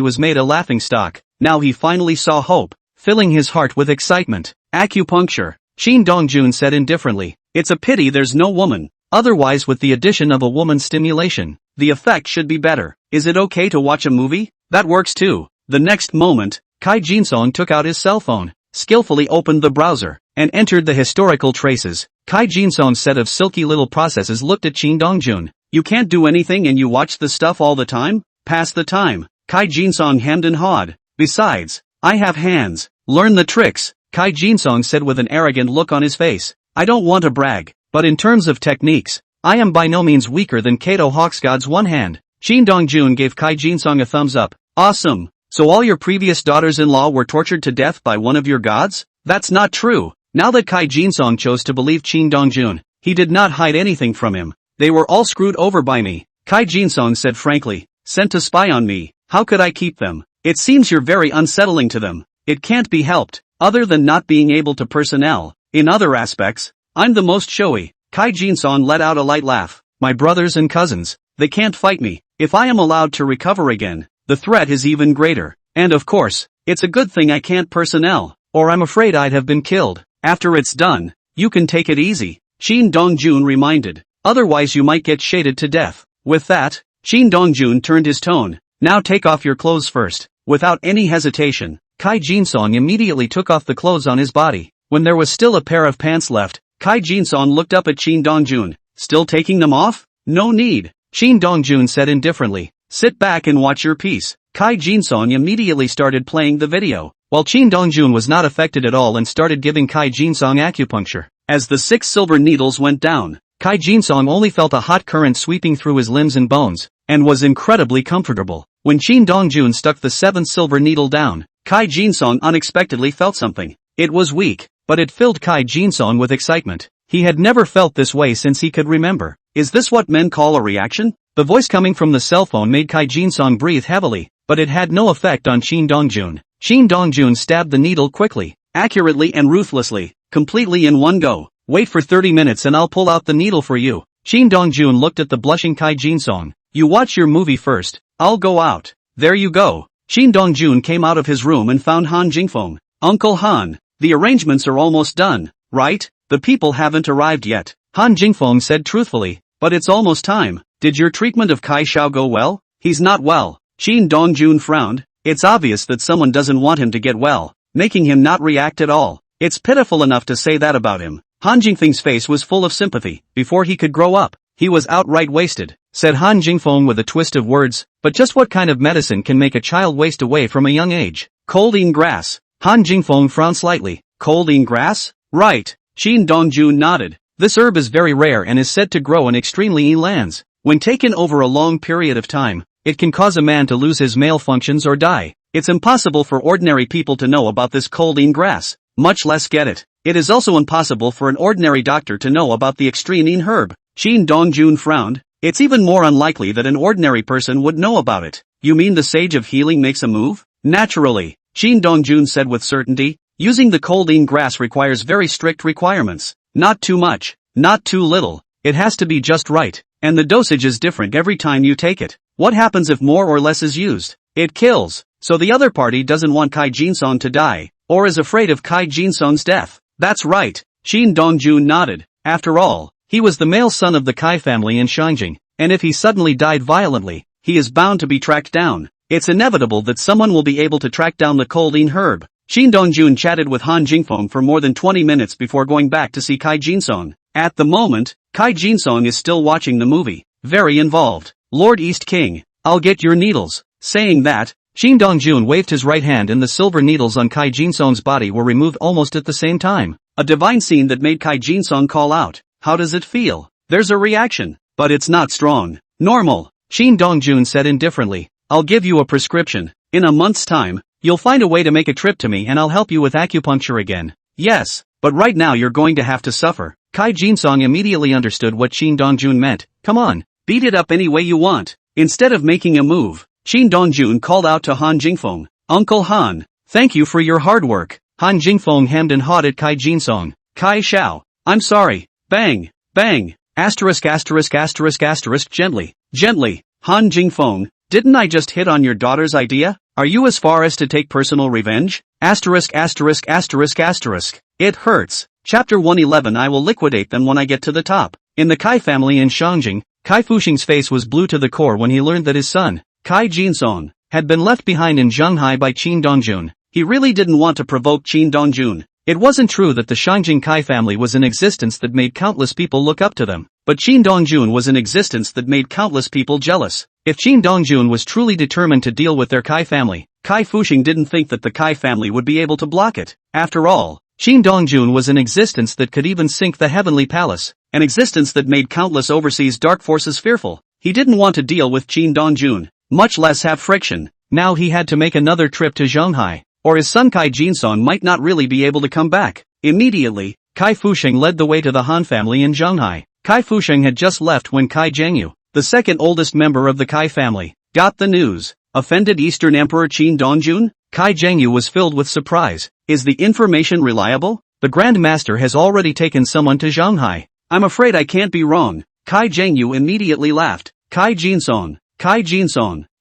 was made a laughingstock. Now he finally saw hope, filling his heart with excitement. Acupuncture, Qin Dongjun said indifferently. It's a pity there's no woman. Otherwise, with the addition of a woman's stimulation, the effect should be better. Is it okay to watch a movie? That works too. The next moment, Kai Jinsong took out his cell phone, skillfully opened the browser, and entered the historical traces. Kai Jinsong's set of silky little processes looked at Qin Dongjun. You can't do anything and you watch the stuff all the time? Pass the time. Kai Jinsong hemmed and hawed. Besides, I have hands. Learn the tricks, Kai Jinsong said with an arrogant look on his face. I don't want to brag, but in terms of techniques, I am by no means weaker than Kato Hawksgod's one hand. Qin Dongjun gave Kai Jinsong a thumbs up. Awesome. So all your previous daughters-in-law were tortured to death by one of your gods? That's not true. Now that Kai Jinsong chose to believe Qin Dongjun, he did not hide anything from him. They were all screwed over by me. Kai Jinsong said frankly, sent to spy on me. How could I keep them? It seems you're very unsettling to them. It can't be helped, other than not being able to personnel. In other aspects, I'm the most showy. Kai Jinsong let out a light laugh. My brothers and cousins, they can't fight me. If I am allowed to recover again, the threat is even greater. And of course, it's a good thing I can't personnel, or I'm afraid I'd have been killed. After it's done, you can take it easy, Qin Dongjun reminded. Otherwise you might get shaded to death. With that, Qin Dongjun turned his tone. Now take off your clothes first. Without any hesitation, Kai Jinsong immediately took off the clothes on his body. When there was still a pair of pants left, Kai Jinsong looked up at Qin Dongjun. Still taking them off? No need, Qin Dongjun said indifferently. Sit back and watch your piece. Kai Jinsong immediately started playing the video, while Qin Dongjun was not affected at all and started giving Kai Jinsong acupuncture. As the 6 silver needles went down, Kai Jinsong only felt a hot current sweeping through his limbs and bones, and was incredibly comfortable. When Qin Dongjun stuck the 7th silver needle down, Kai Jinsong unexpectedly felt something. It was weak, but it filled Kai Jinsong with excitement. He had never felt this way since he could remember. Is this what men call a reaction? The voice coming from the cell phone made Kai Jinsong breathe heavily, but it had no effect on Qin Dongjun. Qin Dongjun stabbed the needle quickly, accurately and ruthlessly, completely in one go. Wait for 30 minutes and I'll pull out the needle for you. Qin Dongjun looked at the blushing Kai Jinsong. You watch your movie first, I'll go out. There you go. Qin Dongjun came out of his room and found Han Jingfeng. Uncle Han, the arrangements are almost done, right? The people haven't arrived yet. Han Jingfeng said truthfully, but it's almost time. Did your treatment of Kai Xiao go well? He's not well. Qin Dongjun frowned. It's obvious that someone doesn't want him to get well, making him not react at all. It's pitiful enough to say that about him. Han Jingfeng's face was full of sympathy. Before he could grow up, he was outright wasted, said Han Jingfeng with a twist of words. But just what kind of medicine can make a child waste away from a young age? Colding grass. Han Jingfeng frowned slightly. Colding grass? Right. Qin Dongjun nodded. This herb is very rare and is said to grow in extremely lands. When taken over a long period of time, it can cause a man to lose his male functions or die. It's impossible for ordinary people to know about this colding grass, much less get it. It is also impossible for an ordinary doctor to know about the extrenine herb. Qin Dongjun frowned. It's even more unlikely that an ordinary person would know about it. You mean the sage of healing makes a move? Naturally, Qin Dongjun said with certainty. Using the colding grass requires very strict requirements. Not too much, not too little. It has to be just right, and the dosage is different every time you take it. What happens if more or less is used? It kills. So the other party doesn't want Kai Jin-sung to die, or is afraid of Kai Jin-sung's death. That's right, Shin Dong-jun nodded. After all, he was the male son of the Kai family in Shangjing, and if he suddenly died violently, he is bound to be tracked down. It's inevitable that someone will be able to track down the codeine herb. Shin Dong-jun chatted with Han Jingfeng for more than 20 minutes before going back to see Kai Jin-sung. At the moment, Kai Jin-sung is still watching the movie, very involved. Lord East King, I'll get your needles. Saying that, Shin Dong-jun waved his right hand and the silver needles on Kai Jin-sung's body were removed almost at the same time. A divine scene that made Kai Jin-sung call out, "How does it feel?" There's a reaction, but it's not strong. Normal, Shin Dong-jun said indifferently. I'll give you a prescription. In a month's time, you'll find a way to make a trip to me and I'll help you with acupuncture again. Yes, but right now you're going to have to suffer. Kai Jin-sung immediately understood what Shin Dong-jun meant. Come on, beat it up any way you want. Instead of making a move, Shin Dong-jun called out to Han Jingfeng, Uncle Han, thank you for your hard work. Han Jingfeng hemmed and hawed at Kai Jin-sung. Kai Xiao, I'm sorry. Bang, bang, asterisk asterisk asterisk asterisk gently, gently. Han Jingfeng, didn't I just hit on your daughter's idea? Are you as far as to take personal revenge? Asterisk asterisk asterisk asterisk. It hurts. Chapter 111 I will liquidate them when I get to the top. In the Kai family in Shangjing, Kai Fuxing's face was blue to the core when he learned that his son, Kai Jin-sung, had been left behind in Shanghai by Shin Dong-jun. He really didn't want to provoke Shin Dong-jun. It wasn't true that the Shangjing Kai family was in existence that made countless people look up to them, but Shin Dong-jun was in existence that made countless people jealous. If Shin Dong-jun was truly determined to deal with their Kai family, Kai Fuxing didn't think that the Kai family would be able to block it. After all, Shin Dong-jun was an existence that could even sink the heavenly palace, an existence that made countless overseas dark forces fearful. He didn't want to deal with Shin Dong-jun, much less have friction. Now he had to make another trip to Shanghai, or his son Kai Jin-sung might not really be able to come back. Immediately, Kai Fuxing led the way to the Han family in Shanghai. Kai Fuxing had just left when Kai Jiangyu, the second oldest member of the Kai family, got the news. Offended Eastern Emperor Shin Dong-jun? Kai Jiangyu was filled with surprise. Is the information reliable? The Grand Master has already taken someone to Shanghai. I'm afraid I can't be wrong. Kai Jiangyu immediately laughed. Kai Jin-sung,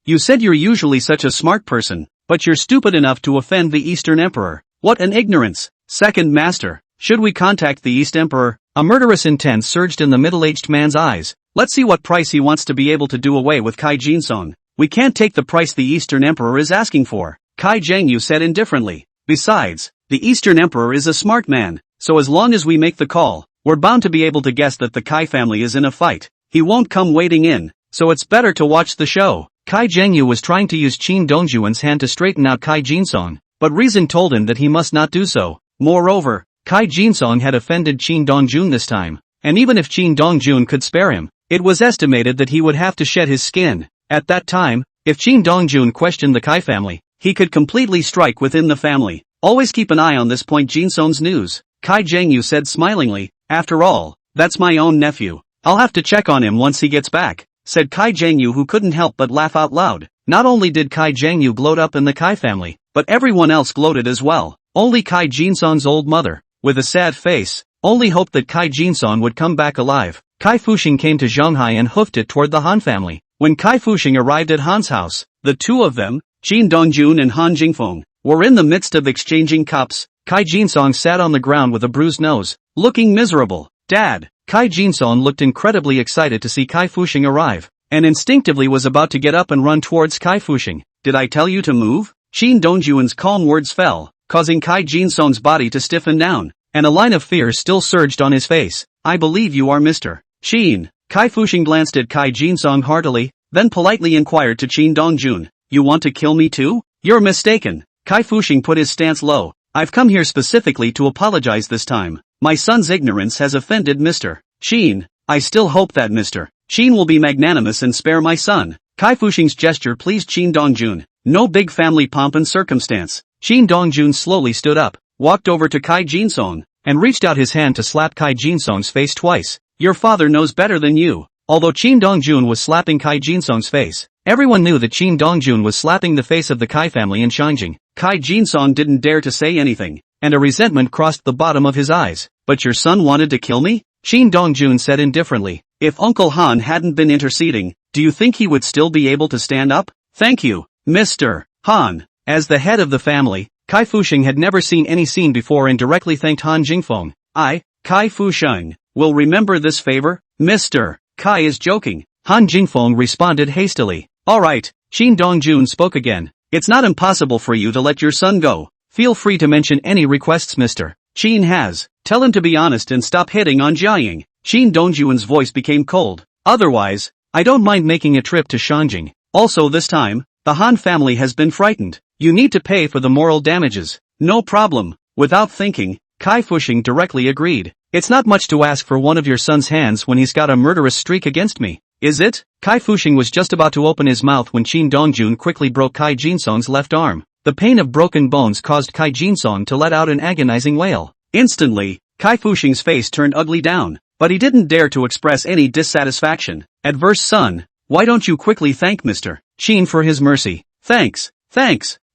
you said you're usually such a smart person, but you're stupid enough to offend the Eastern Emperor. What an ignorance. Second Master, should we contact the East Emperor? A murderous intent surged in the middle-aged man's eyes. Let's see what price he wants to be able to do away with Kai Jin-sung. We can't take the price the Eastern Emperor is asking for, Kai Jiangyu said indifferently. Besides, the Eastern Emperor is a smart man, so as long as we make the call, we're bound to be able to guess that the Kai family is in a fight. He won't come wading in, so it's better to watch the show. Kai Jiangyu was trying to use Shin Dong-jun's hand to straighten out Kai Jin-sung, but reason told him that he must not do so. Moreover, Kai Jin-sung had offended Shin Dong-jun this time, and even if Shin Dong-jun could spare him, it was estimated that he would have to shed his skin. At that time, if Shin Dong-jun questioned the Kai family, he could completely strike within the family. Always keep an eye on this point Jin-sung's news, Kai Jiangyu said smilingly. After all, that's my own nephew. I'll have to check on him once he gets back, said Kai Jiangyu, who couldn't help but laugh out loud. Not only did Kai Jiangyu gloat up in the Kai family, but everyone else gloated as well. Only Kai Jin-sung's old mother, with a sad face, only hoped that Kai Jin-sung would come back alive. Kai Fuxing came to Shanghai and hoofed it toward the Han family. When Kai Fuxing arrived at Han's house, the two of them, Shin Dong-jun and Han Jingfeng, were in the midst of exchanging cups. Kai Jin-sung sat on the ground with a bruised nose, looking miserable. Dad, Kai Jin-sung looked incredibly excited to see Kai Fuxing arrive, and instinctively was about to get up and run towards Kai Fuxing. Did I tell you to move? Shin Dong-jun's calm words fell, causing Kai Jin-sung's body to stiffen down, and a line of fear still surged on his face. I believe you are Mr. Shin. Kai Fuxing glanced at Kai Jin-sung heartily, then politely inquired to Shin Dong-jun, you want to kill me too? You're mistaken. Kai Fuxing put his stance low. I've come here specifically to apologize this time. My son's ignorance has offended Mr. Shin. I still hope that Mr. Shin will be magnanimous and spare my son. Kai Fuxing's gesture pleased Shin Dong-jun. No big family pomp and circumstance. Shin Dong-jun slowly stood up, walked over to Kai Jin-sung, and reached out his hand to slap Kai Jin-sung's face twice. Your father knows better than you. Although Shin Dong-jun was slapping Kai Jin-sung's face, everyone knew that Shin Dong-jun was slapping the face of the Kai family in Shangjing. Kai Jin-sung didn't dare to say anything, and a resentment crossed the bottom of his eyes. But your son wanted to kill me? Shin Dong-jun said indifferently. If Uncle Han hadn't been interceding, do you think he would still be able to stand up? Thank you, Mr. Han. As the head of the family, Kai Fusheng had never seen any scene before and directly thanked Han Jingfeng. I, Kai Fusheng, will remember this favor, Mr. Kai is joking. Han Jingfeng responded hastily. Alright, Qin Dongjun spoke again. It's not impossible for you to let your son go. Feel free to mention any requests Mr. Qin has. Tell him to be honest and stop hitting on Jiaying. Qin Dongjun's voice became cold. Otherwise, I don't mind making a trip to Shanjing. Also this time, the Han family has been frightened. You need to pay for the moral damages. No problem. Without thinking, Kai Fusheng directly agreed. It's not much to ask for one of your son's hands when he's got a murderous streak against me, is it? Kai Fusheng was just about to open his mouth when Qin Dongjun quickly broke Kai Jinsong's left arm. The pain of broken bones caused Kai Jinsong to let out an agonizing wail. Instantly, Kai Fusheng's face turned ugly down, but he didn't dare to express any dissatisfaction. Adverse son, why don't you quickly thank Mr. Qin for his mercy? Thanks.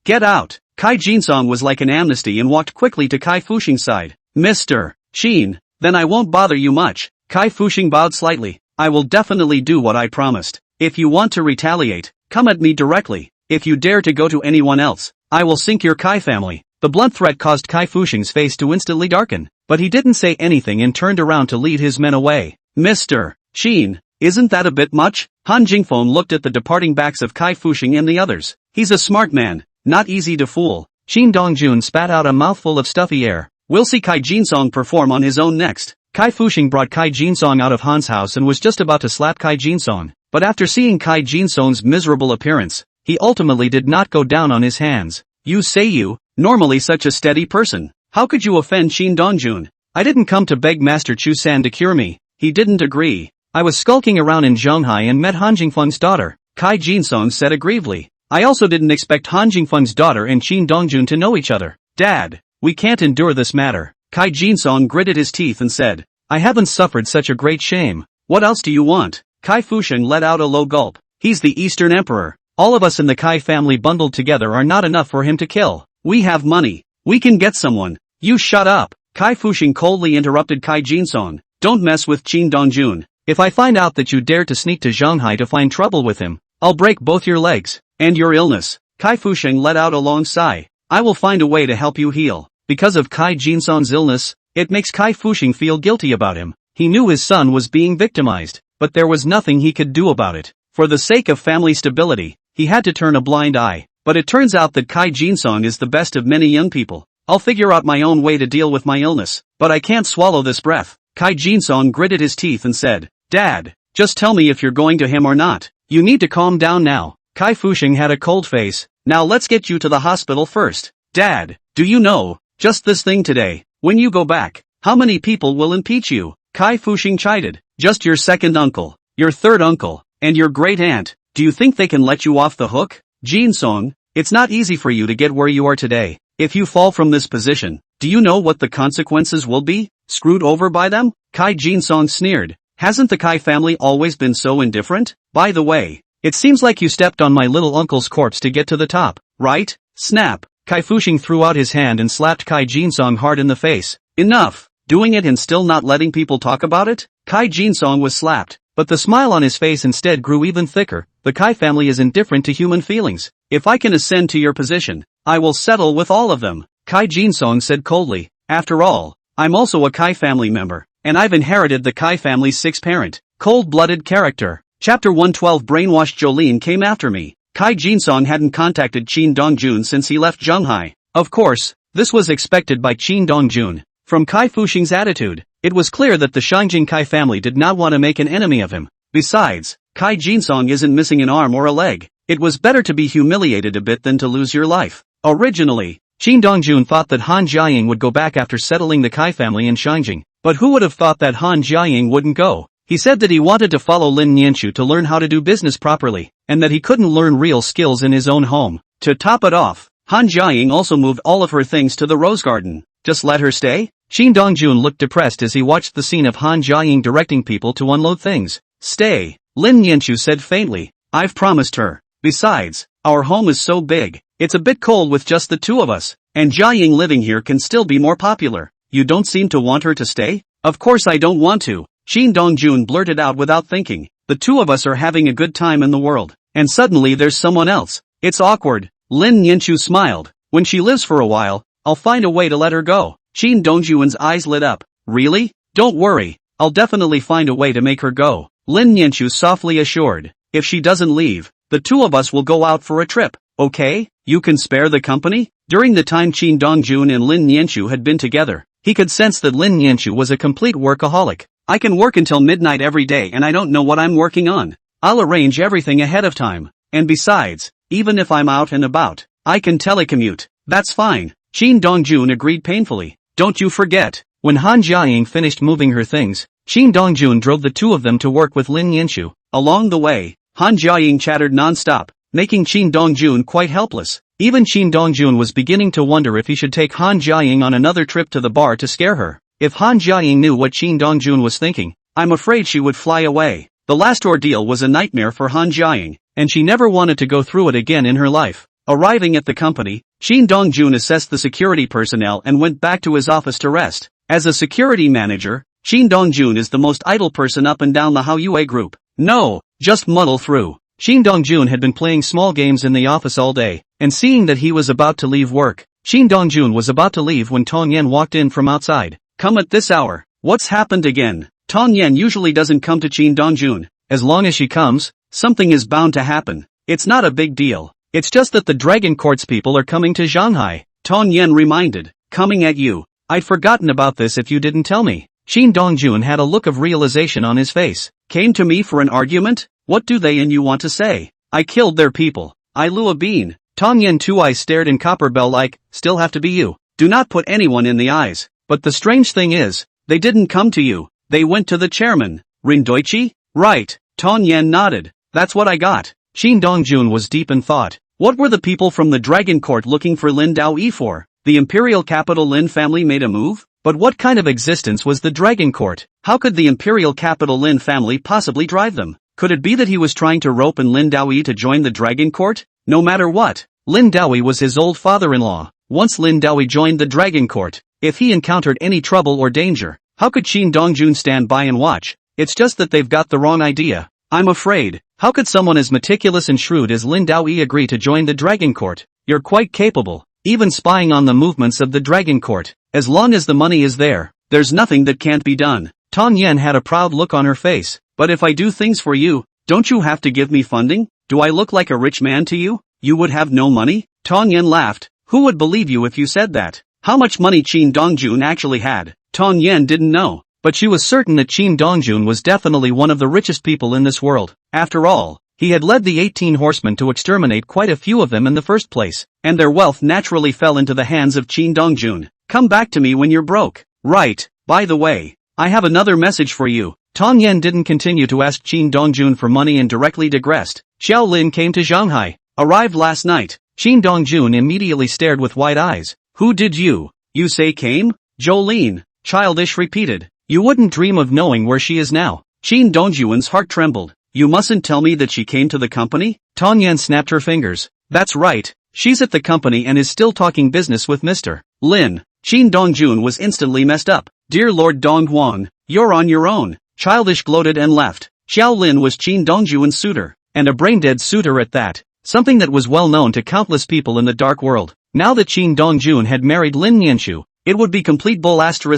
Get out. Kai Jinsong was like an amnesty and walked quickly to Kai Fusheng's side. Mr. Qin, then I won't bother you much. Kai Fusheng bowed slightly. I will definitely do what I promised. If you want to retaliate, come at me directly. If you dare to go to anyone else, I will sink your Kai family. The blunt threat caused Kai Fusheng's face to instantly darken, but he didn't say anything and turned around to lead his men away. Mr. Qin, isn't that a bit much? Han Jingfeng looked at the departing backs of Kai Fusheng and the others. He's a smart man, not easy to fool. Qin Dongjun spat out a mouthful of stuffy air. We'll see Kai Jinsong perform on his own next. Kai Fusheng brought Kai Jinsong out of Han's house and was just about to slap Kai Jinsong, but after seeing Kai Jinsong's miserable appearance, he ultimately did not go down on his hands. You say you, normally such a steady person, how could you offend Qin Dongjun? I didn't come to beg Master Chu San to cure me. He didn't agree. I was skulking around in Zhonghai and met Han Jingfeng's daughter, Kai Jinsong said aggrievedly. I also didn't expect Han Jingfeng's daughter and Qin Dongjun to know each other. Dad, we can't endure this matter. Kai Jinsong gritted his teeth and said, I haven't suffered such a great shame. What else do you want? Kai Fusheng let out a low gulp. He's the Eastern Emperor. All of us in the Kai family bundled together are not enough for him to kill. We have money. We can get someone. You shut up. Kai Fusheng coldly interrupted Kai Jinsong. Don't mess with Qin Dongjun. If I find out that you dare to sneak to Zhonghai to find trouble with him, I'll break both your legs. And your illness. Kai Fusheng let out a long sigh. I will find a way to help you heal. Because of Kai Jinsong's illness, it makes Kai Fusheng feel guilty about him. He knew his son was being victimized, but there was nothing he could do about it. For the sake of family stability, he had to turn a blind eye. But it turns out that Kai Jinsong is the best of many young people. I'll figure out my own way to deal with my illness, but I can't swallow this breath. Kai Jinsong gritted his teeth and said, Dad, just tell me if you're going to him or not. You need to calm down now. Kai Fusheng had a cold face. Now let's get you to the hospital first. Dad, do you know, just this thing today, when you go back, how many people will impeach you? Kai Fusheng chided. Just your second uncle, your third uncle, and your great aunt. Do you think they can let you off the hook? Jinsong, it's not easy for you to get where you are today. If you fall from this position, do you know what the consequences will be? Screwed over by them? Kai Jinsong sneered. Hasn't the Kai family always been so indifferent? By the way, it seems like you stepped on my little uncle's corpse to get to the top, right? Snap! Kai Fusheng threw out his hand and slapped Kai Jinsong hard in the face. Enough! Doing it and still not letting people talk about it? Kai Jinsong was slapped, but the smile on his face instead grew even thicker. The Kai family is indifferent to human feelings. If I can ascend to your position, I will settle with all of them. Kai Jinsong said coldly. After all, I'm also a Kai family member, and I've inherited the Kai family's six-parent, cold-blooded character. Chapter 112 Brainwashed Jolene came after me. Kai Jinsong hadn't contacted Qin Dongjun since he left Zhonghai. Of course, this was expected by Qin Dongjun. From Kai Fusheng's attitude, it was clear that the Shangjing Kai family did not want to make an enemy of him. Besides, Kai Jinsong isn't missing an arm or a leg. It was better to be humiliated a bit than to lose your life. Originally, Qin Dongjun thought that Han Jiaying would go back after settling the Kai family in Shangjing. But who would have thought that Han Jiaying wouldn't go? He said that he wanted to follow Lin Nianchu to learn how to do business properly, and that he couldn't learn real skills in his own home. To top it off, Han Jiaying also moved all of her things to the Rose Garden. Just let her stay? Qin Dongjun looked depressed as he watched the scene of Han Jiaying directing people to unload things. Stay, Lin Nianchu said faintly. I've promised her. Besides, our home is so big, it's a bit cold with just the two of us, and Jiaying living here can still be more popular. You don't seem to want her to stay? Of course I don't want to. Qin Dongjun blurted out without thinking. The two of us are having a good time in the world, and suddenly there's someone else. It's awkward. Lin Nianchu smiled. When she lives for a while, I'll find a way to let her go. Qin Dongjuan's eyes lit up. Really? Don't worry, I'll definitely find a way to make her go. Lin Nianchu softly assured. If she doesn't leave, the two of us will go out for a trip, okay? You can spare the company? During the time Qin Dongjun and Lin Nianchu had been together, he could sense that Lin Nianchu was a complete workaholic. I can work until midnight every day and I don't know what I'm working on. I'll arrange everything ahead of time. And besides, even if I'm out and about, I can telecommute. That's fine. Qin Dongjun agreed painfully. Don't you forget. When Han Jiaying finished moving her things, Qin Dongjun drove the two of them to work with Lin Nianchu. Along the way, Han Jiaying chattered non-stop, making Qin Dongjun quite helpless. Even Qin Dongjun was beginning to wonder if he should take Han Jiaying on another trip to the bar to scare her. If Han Jiaying knew what Qin Dongjun was thinking, I'm afraid she would fly away. The last ordeal was a nightmare for Han Jiaying, and she never wanted to go through it again in her life. Arriving at the company, Qin Dongjun assessed the security personnel and went back to his office to rest. As a security manager, Qin Dongjun is the most idle person up and down the Hao Yue group. No, just muddle through. Qin Dongjun had been playing small games in the office all day, and seeing that he was about to leave work, Qin Dongjun was about to leave when Tong Yan walked in from outside. Come at this hour. What's happened again? Tong Yan usually doesn't come to Qin Dongjun. As long as she comes, something is bound to happen. It's not a big deal. It's just that the Dragon Court's people are coming to Shanghai. Tong Yan reminded. Coming at you. I'd forgotten about this if you didn't tell me. Qin Dongjun had a look of realization on his face. Came to me for an argument? What do they and you want to say? I killed their people. I Lu a bean. Tong Yan two eyes stared in Copper Bell like, still have to be you. Do not put anyone in the eyes. But the strange thing is, they didn't come to you. They went to the chairman. Rindoichi? Right. Tong Yan nodded. That's what I got. Qin Dongjun was deep in thought. What were the people from the Dragon Court looking for Lin Daoyi for? The imperial capital Lin family made a move? But what kind of existence was the Dragon Court? How could the imperial capital Lin family possibly drive them? Could it be that he was trying to rope in Lin Daoyi to join the Dragon Court? No matter what, Lin Daoyi was his old father-in-law. Once Lin Daoyi joined the Dragon Court, if he encountered any trouble or danger, how could Qin Dongjun stand by and watch? It's just that they've got the wrong idea. I'm afraid. How could someone as meticulous and shrewd as Lin Daoyi agree to join the Dragon Court? You're quite capable, even spying on the movements of the Dragon Court. As long as the money is there, there's nothing that can't be done. Tong Yan had a proud look on her face. But if I do things for you, don't you have to give me funding? Do I look like a rich man to you? You would have no money? Tong Yan laughed. Who would believe you if you said that? How much money Qin Dongjun actually had, Tong Yan didn't know. But she was certain that Qin Dongjun was definitely one of the richest people in this world. After all, he had led the 18 horsemen to exterminate quite a few of them in the first place, and their wealth naturally fell into the hands of Qin Dongjun. Come back to me when you're broke. Right, by the way, I have another message for you. Tong Yan didn't continue to ask Qin Dongjun for money and directly digressed. Xiao Lin came to Shanghai, arrived last night. Qin Dongjun immediately stared with wide eyes. Who did you say came? Jolene, childish repeated. You wouldn't dream of knowing where she is now. Qin Dongjun's heart trembled. You mustn't tell me that she came to the company? Tong Yan snapped her fingers. That's right, she's at the company and is still talking business with Mr. Lin. Qin Dongjun was instantly messed up. Dear Lord Donghuan, you're on your own. Childish gloated and left. Xiao Lin was Qin Dongjun's suitor, and a brain-dead suitor at that. Something that was well known to countless people in the dark world. Now that Qin Dongjun had married Lin Nianchu, it would be complete bull **** for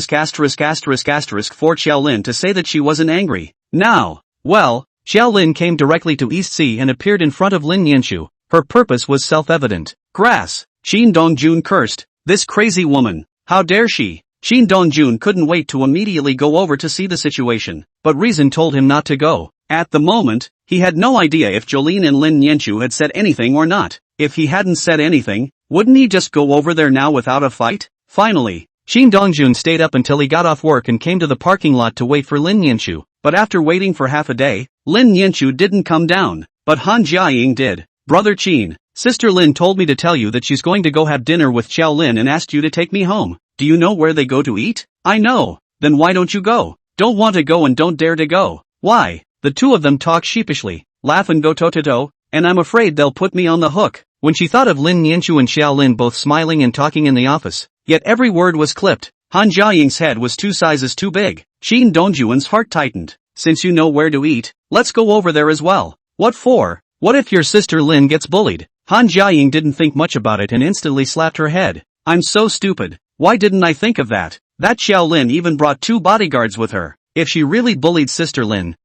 Xiao Lin to say that she wasn't angry. Now, well, Xiao Lin came directly to East Sea and appeared in front of Lin Nianchu. Her purpose was self-evident. Grass. Qin Dongjun cursed. This crazy woman. How dare she? Qin Dongjun couldn't wait to immediately go over to see the situation, but reason told him not to go. At the moment, he had no idea if Jolene and Lin Nianchu had said anything or not. If he hadn't said anything, wouldn't he just go over there now without a fight? Finally, Qin Dongjun stayed up until he got off work and came to the parking lot to wait for Lin Nianchu. But after waiting for half a day, Lin Nianchu didn't come down. But Han Jiaying did. Brother Qin, Sister Lin told me to tell you that she's going to go have dinner with Xiao Lin and asked you to take me home. Do you know where they go to eat? I know. Then why don't you go? Don't want to go and don't dare to go. Why? The two of them talk sheepishly, laugh and go toe-to-toe, and I'm afraid they'll put me on the hook. When she thought of Lin Nianchu and Xiao Lin both smiling and talking in the office, yet every word was clipped, Han Jiaying's head was 2 sizes too big. Qin Dongjun's heart tightened. Since you know where to eat, let's go over there as well. What for? What if your sister Lin gets bullied? Han Jiaying didn't think much about it and instantly slapped her head. I'm so stupid. Why didn't I think of that? That Xiao Lin even brought 2 bodyguards with her. If she really bullied Sister Lin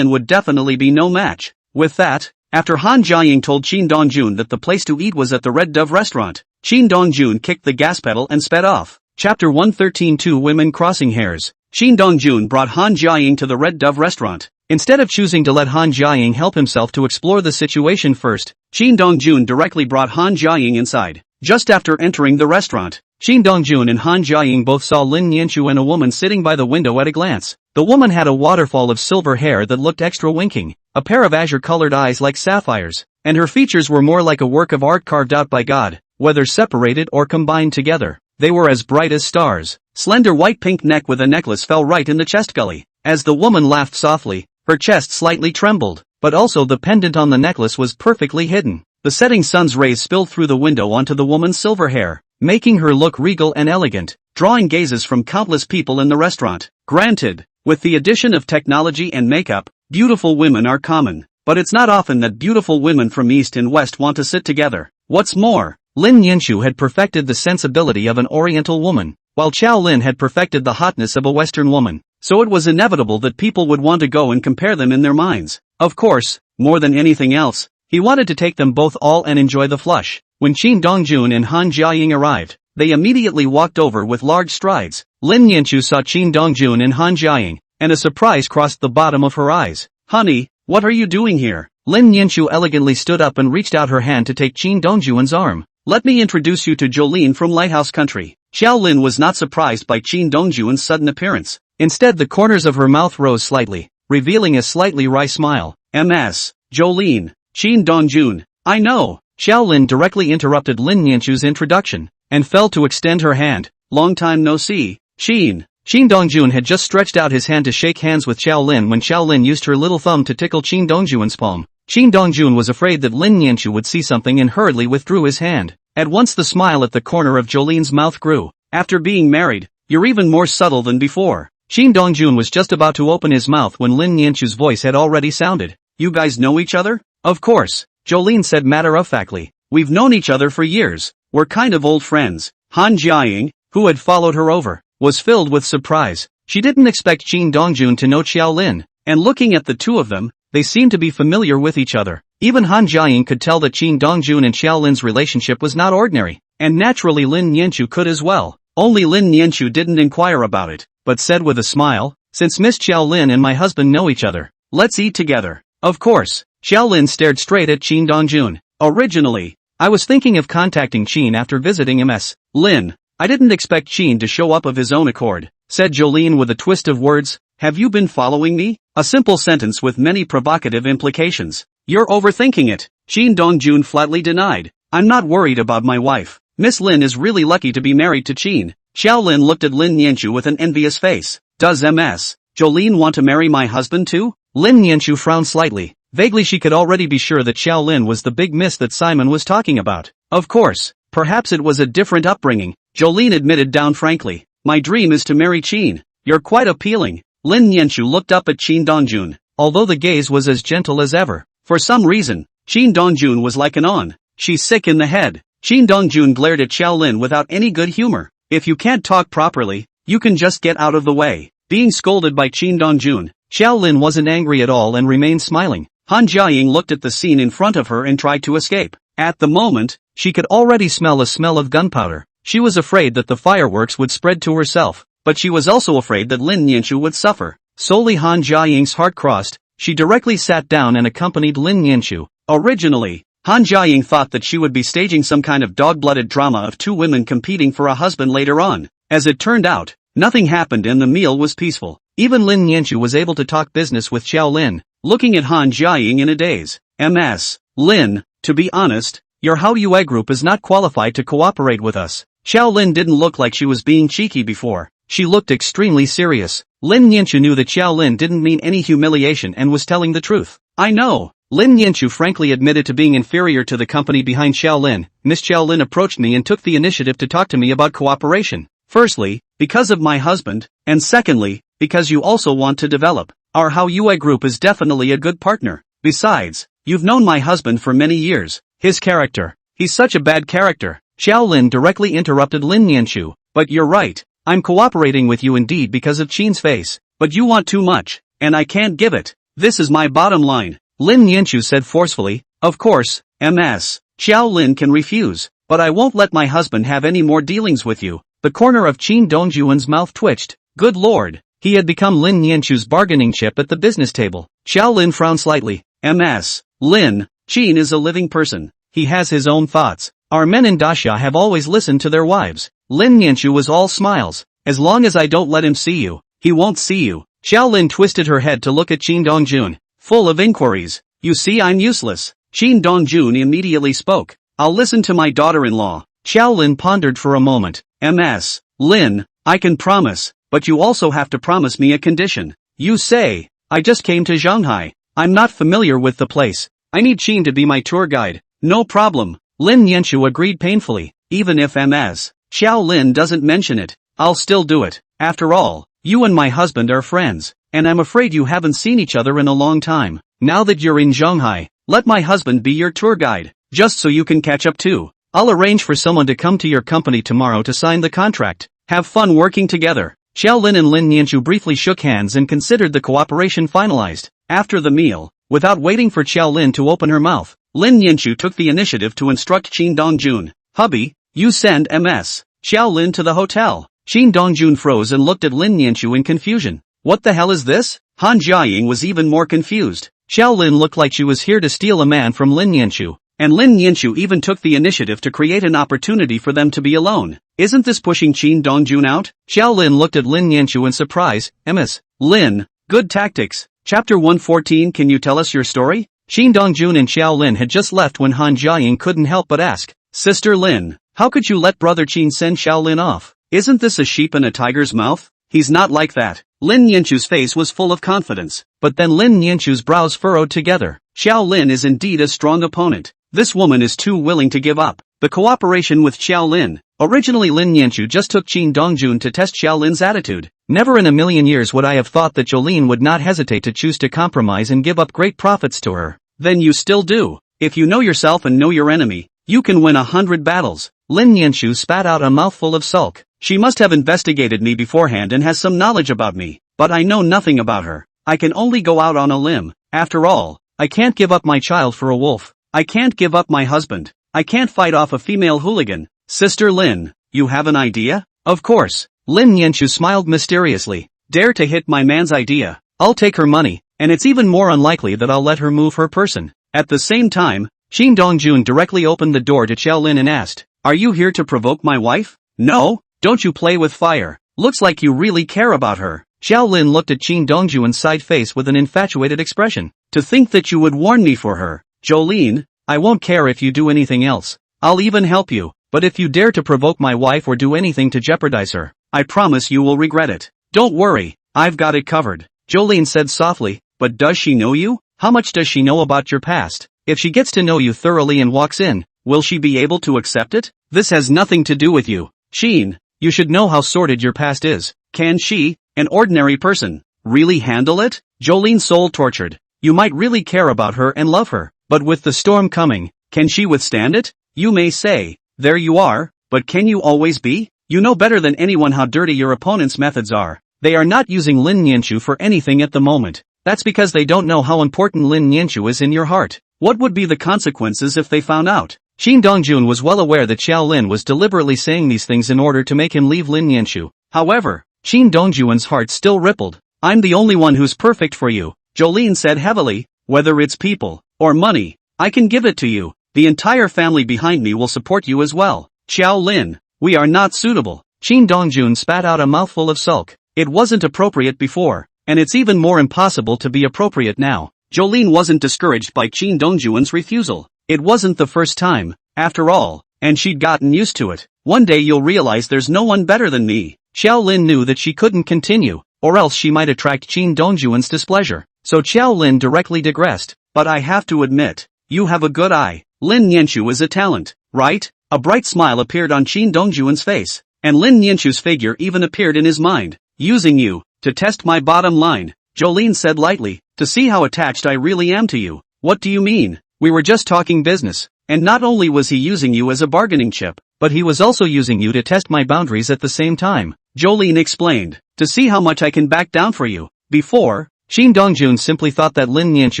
would definitely be no match. With that, after Han Jiaying told Qin Dongjun that the place to eat was at the Red Dove restaurant, Qin Dongjun kicked the gas pedal and sped off. Chapter 113 Two Women Crossing Hairs. Qin Dongjun brought Han Jiaying to the Red Dove restaurant. Instead of choosing to let Han Jiaying help himself to explore the situation first, Qin Dongjun directly brought Han Jiaying inside. Just after entering the restaurant, Qin Dongjun and Han Jiaying both saw Lin Yanchu and a woman sitting by the window at a glance. The woman had a waterfall of silver hair that looked extra winking, a pair of azure-colored eyes like sapphires, and her features were more like a work of art carved out by God, whether separated or combined together. They were as bright as stars. Slender white-pink neck with a necklace fell right in the chest gully. As the woman laughed softly, her chest slightly trembled, but also the pendant on the necklace was perfectly hidden. The setting sun's rays spilled through the window onto the woman's silver hair, making her look regal and elegant, drawing gazes from countless people in the restaurant. Granted, with the addition of technology and makeup, beautiful women are common, but it's not often that beautiful women from East and West want to sit together. What's more, Lin Yanchu had perfected the sensibility of an Oriental woman, while Xiao Lin had perfected the hotness of a Western woman, so it was inevitable that people would want to go and compare them in their minds. Of course, more than anything else, he wanted to take them both all and enjoy the flush. When Qin Dongjun and Han Jiaying arrived, they immediately walked over with large strides. Lin Yanchu saw Qin Dongjun and Han Jiaying, and a surprise crossed the bottom of her eyes. Honey, what are you doing here? Lin Yanchu elegantly stood up and reached out her hand to take Qin Dongjun's arm. Let me introduce you to Jolene from Lighthouse Country. Xiao Lin was not surprised by Qin Dongjun's sudden appearance. Instead, the corners of her mouth rose slightly, revealing a slightly wry smile. Ms. Jolene. Qin Dongjun. I know. Xiao Lin directly interrupted Lin Yanchu's introduction, and fell to extend her hand. Long time no see, Qin. Qin Dongjun had just stretched out his hand to shake hands with Xiao Lin when Xiao Lin used her little thumb to tickle Qin Dongjun's palm. Qin Dongjun was afraid that Lin Yanchu would see something and hurriedly withdrew his hand. At once the smile at the corner of Jolene's mouth grew. After being married, you're even more subtle than before. Qin Dongjun was just about to open his mouth when Lin Yanchu's voice had already sounded. You guys know each other? Of course, Jolene said matter-of-factly. We've known each other for years. We're kind of old friends. Han Jiaying, who had followed her over, was filled with surprise. She didn't expect Qin Dongjun to know Xiao Lin, and looking at the two of them, they seemed to be familiar with each other. Even Han Jiaying could tell that Qin Dongjun and Xiao Lin's relationship was not ordinary, and naturally Lin Yanchu could as well. Only Lin Yanchu didn't inquire about it, but said with a smile, since Miss Xiao Lin and my husband know each other, let's eat together. Of course. Xiao Lin stared straight at Qin Dongjun. Originally, I was thinking of contacting Qin after visiting Ms. Lin. I didn't expect Qin to show up of his own accord, said Jolene with a twist of words. Have you been following me? A simple sentence with many provocative implications. You're overthinking it. Qin Dongjun flatly denied. I'm not worried about my wife. Miss Lin is really lucky to be married to Qin. Xiao Lin looked at Lin Yanchu with an envious face. Does Ms. Jolene want to marry my husband too? Lin Yanchu frowned slightly. Vaguely she could already be sure that Xiao Lin was the big miss that Simon was talking about. Of course, perhaps it was a different upbringing. Jolene admitted down frankly. My dream is to marry Qin. You're quite appealing. Lin Yanchu looked up at Qin Dongjun, although the gaze was as gentle as ever. For some reason, Qin Dongjun was like an on. She's sick in the head. Qin Dongjun glared at Xiao Lin without any good humor. If you can't talk properly, you can just get out of the way. Being scolded by Qin Dongjun, Xiao Lin wasn't angry at all and remained smiling. Han Jiaying looked at the scene in front of her and tried to escape. At the moment, she could already smell a smell of gunpowder. She was afraid that the fireworks would spread to herself, but she was also afraid that Lin Yanchu would suffer. Solely Han Jiaying's heart crossed, she directly sat down and accompanied Lin Yanchu. Originally, Han Jiaying thought that she would be staging some kind of dog-blooded drama of two women competing for a husband later on. As it turned out, nothing happened and the meal was peaceful. Even Lin Yanchu was able to talk business with Xiao Lin, looking at Han Jiaying in a daze. Ms. Lin, to be honest, your Haoyue group is not qualified to cooperate with us. Xiao Lin didn't look like she was being cheeky before. She looked extremely serious. Lin Yanchu knew that Xiao Lin didn't mean any humiliation and was telling the truth. I know. Lin Yanchu frankly admitted to being inferior to the company behind Xiao Lin. Miss Xiao Lin approached me and took the initiative to talk to me about cooperation. Firstly, because of my husband, and secondly, because you also want to develop. Our Haoyue group is definitely a good partner. Besides, you've known my husband for many years. His character. He's such a bad character. Xiao Lin directly interrupted Lin Nianchu. But you're right. I'm cooperating with you indeed because of Qin's face. But you want too much, and I can't give it. This is my bottom line. Lin Nianchu said forcefully. Of course, Ms. Xiao Lin can refuse, but I won't let my husband have any more dealings with you. The corner of Qin Dongjuan's mouth twitched. Good lord. He had become Lin Nianchu's bargaining chip at the business table. Xiao Lin frowned slightly. Ms. Lin, Qin is a living person. He has his own thoughts. Our men in Daxia have always listened to their wives. Lin Nianchu was all smiles. As long as I don't let him see you, he won't see you. Xiao Lin twisted her head to look at Qin Dongjun, full of inquiries. You see, I'm useless. Qin Dongjun immediately spoke. I'll listen to my daughter-in-law. Xiao Lin pondered for a moment. Ms. Lin, I can promise, but you also have to promise me a condition. You say, I just came to Shanghai. I'm not familiar with the place. I need Qin to be my tour guide. No problem. Lin Nianchu agreed painfully. Even if Ms. Xiao Lin doesn't mention it, I'll still do it. After all, you and my husband are friends, and I'm afraid you haven't seen each other in a long time. Now that you're in Shanghai, let my husband be your tour guide, just so you can catch up too. I'll arrange for someone to come to your company tomorrow to sign the contract. Have fun working together. Xiao Lin and Lin Nianchu briefly shook hands and considered the cooperation finalized. After the meal, without waiting for Xiao Lin to open her mouth, Lin Nianchu took the initiative to instruct Qin Dongjun. Hubby, you send Ms. Xiao Lin to the hotel. Qin Dongjun froze and looked at Lin Nianchu in confusion. What the hell is this? Han Jiaying was even more confused. Xiao Lin looked like she was here to steal a man from Lin Nianchu, and Lin Nianchu even took the initiative to create an opportunity for them to be alone. Isn't this pushing Qin Dongjun out? Xiao Lin looked at Lin Nianchu in surprise. Ms. Lin, good tactics. Chapter 114. Can you tell us your story? Qin Dongjun and Xiao Lin had just left when Han Jiaying couldn't help but ask, Sister Lin, how could you let Brother Qin send Xiao Lin off? Isn't this a sheep in a tiger's mouth? He's not like that. Lin Nianchu's face was full of confidence, but then Lin Nianchu's brows furrowed together. Xiao Lin is indeed a strong opponent. This woman is too willing to give up. The cooperation with Xiao Lin. Originally Lin Nianchu just took Qin Dongjun to test Xiao Lin's attitude. Never in a million years would I have thought that Jolene would not hesitate to choose to compromise and give up great profits to her. Then you still do. If you know yourself and know your enemy, you can win 100 battles. Lin Nianchu spat out a mouthful of sulk. She must have investigated me beforehand and has some knowledge about me, but I know nothing about her. I can only go out on a limb. After all, I can't give up my child for a wolf. I can't give up my husband. I can't fight off a female hooligan. Sister Lin, you have an idea? Of course. Lin Nianchu smiled mysteriously. Dare to hit my man's idea. I'll take her money, and it's even more unlikely that I'll let her move her person. At the same time, Qin Dongjun directly opened the door to Xiao Lin and asked, Are you here to provoke my wife? No, don't you play with fire. Looks like you really care about her. Xiao Lin looked at Qin Dongjun's side face with an infatuated expression. To think that you would warn me for her. Jolene, I won't care if you do anything else. I'll even help you, but if you dare to provoke my wife or do anything to jeopardize her, I promise you will regret it. Don't worry, I've got it covered. Jolene said softly, but does she know you? How much does she know about your past? If she gets to know you thoroughly and walks in, will she be able to accept it? This has nothing to do with you. Qin, you should know how sordid your past is. Can she, an ordinary person, really handle it? Jolene soul tortured. You might really care about her and love her, but with the storm coming, can she withstand it? You may say, there you are, but can you always be? You know better than anyone how dirty your opponent's methods are. They are not using Lin Nianchu for anything at the moment. That's because they don't know how important Lin Nianchu is in your heart. What would be the consequences if they found out? Qin Dongjun was well aware that Xiao Lin was deliberately saying these things in order to make him leave Lin Nianchu. However, Qin Dongjun's heart still rippled. I'm the only one who's perfect for you, Jolene said heavily. Whether it's people, or money, I can give it to you. The entire family behind me will support you as well. Xiao Lin, we are not suitable. Qin Dongjun spat out a mouthful of sulk. It wasn't appropriate before, and it's even more impossible to be appropriate now. Jolene wasn't discouraged by Qin Dongjun's refusal. It wasn't the first time, after all, and she'd gotten used to it. One day you'll realize there's no one better than me. Xiao Lin knew that she couldn't continue, or else she might attract Qin Dongjun's displeasure. So Xiao Lin directly digressed. But I have to admit, you have a good eye. Lin Nianchu is a talent, right? A bright smile appeared on Qin Dongjun's face, and Lin Nianchu's figure even appeared in his mind. Using you, to test my bottom line, Jolene said lightly, to see how attached I really am to you. What do you mean? We were just talking business. And not only was he using you as a bargaining chip, but he was also using you to test my boundaries at the same time, Jolene explained. To see how much I can back down for you. Before, Shin Dongjun simply thought that Lin Nianchu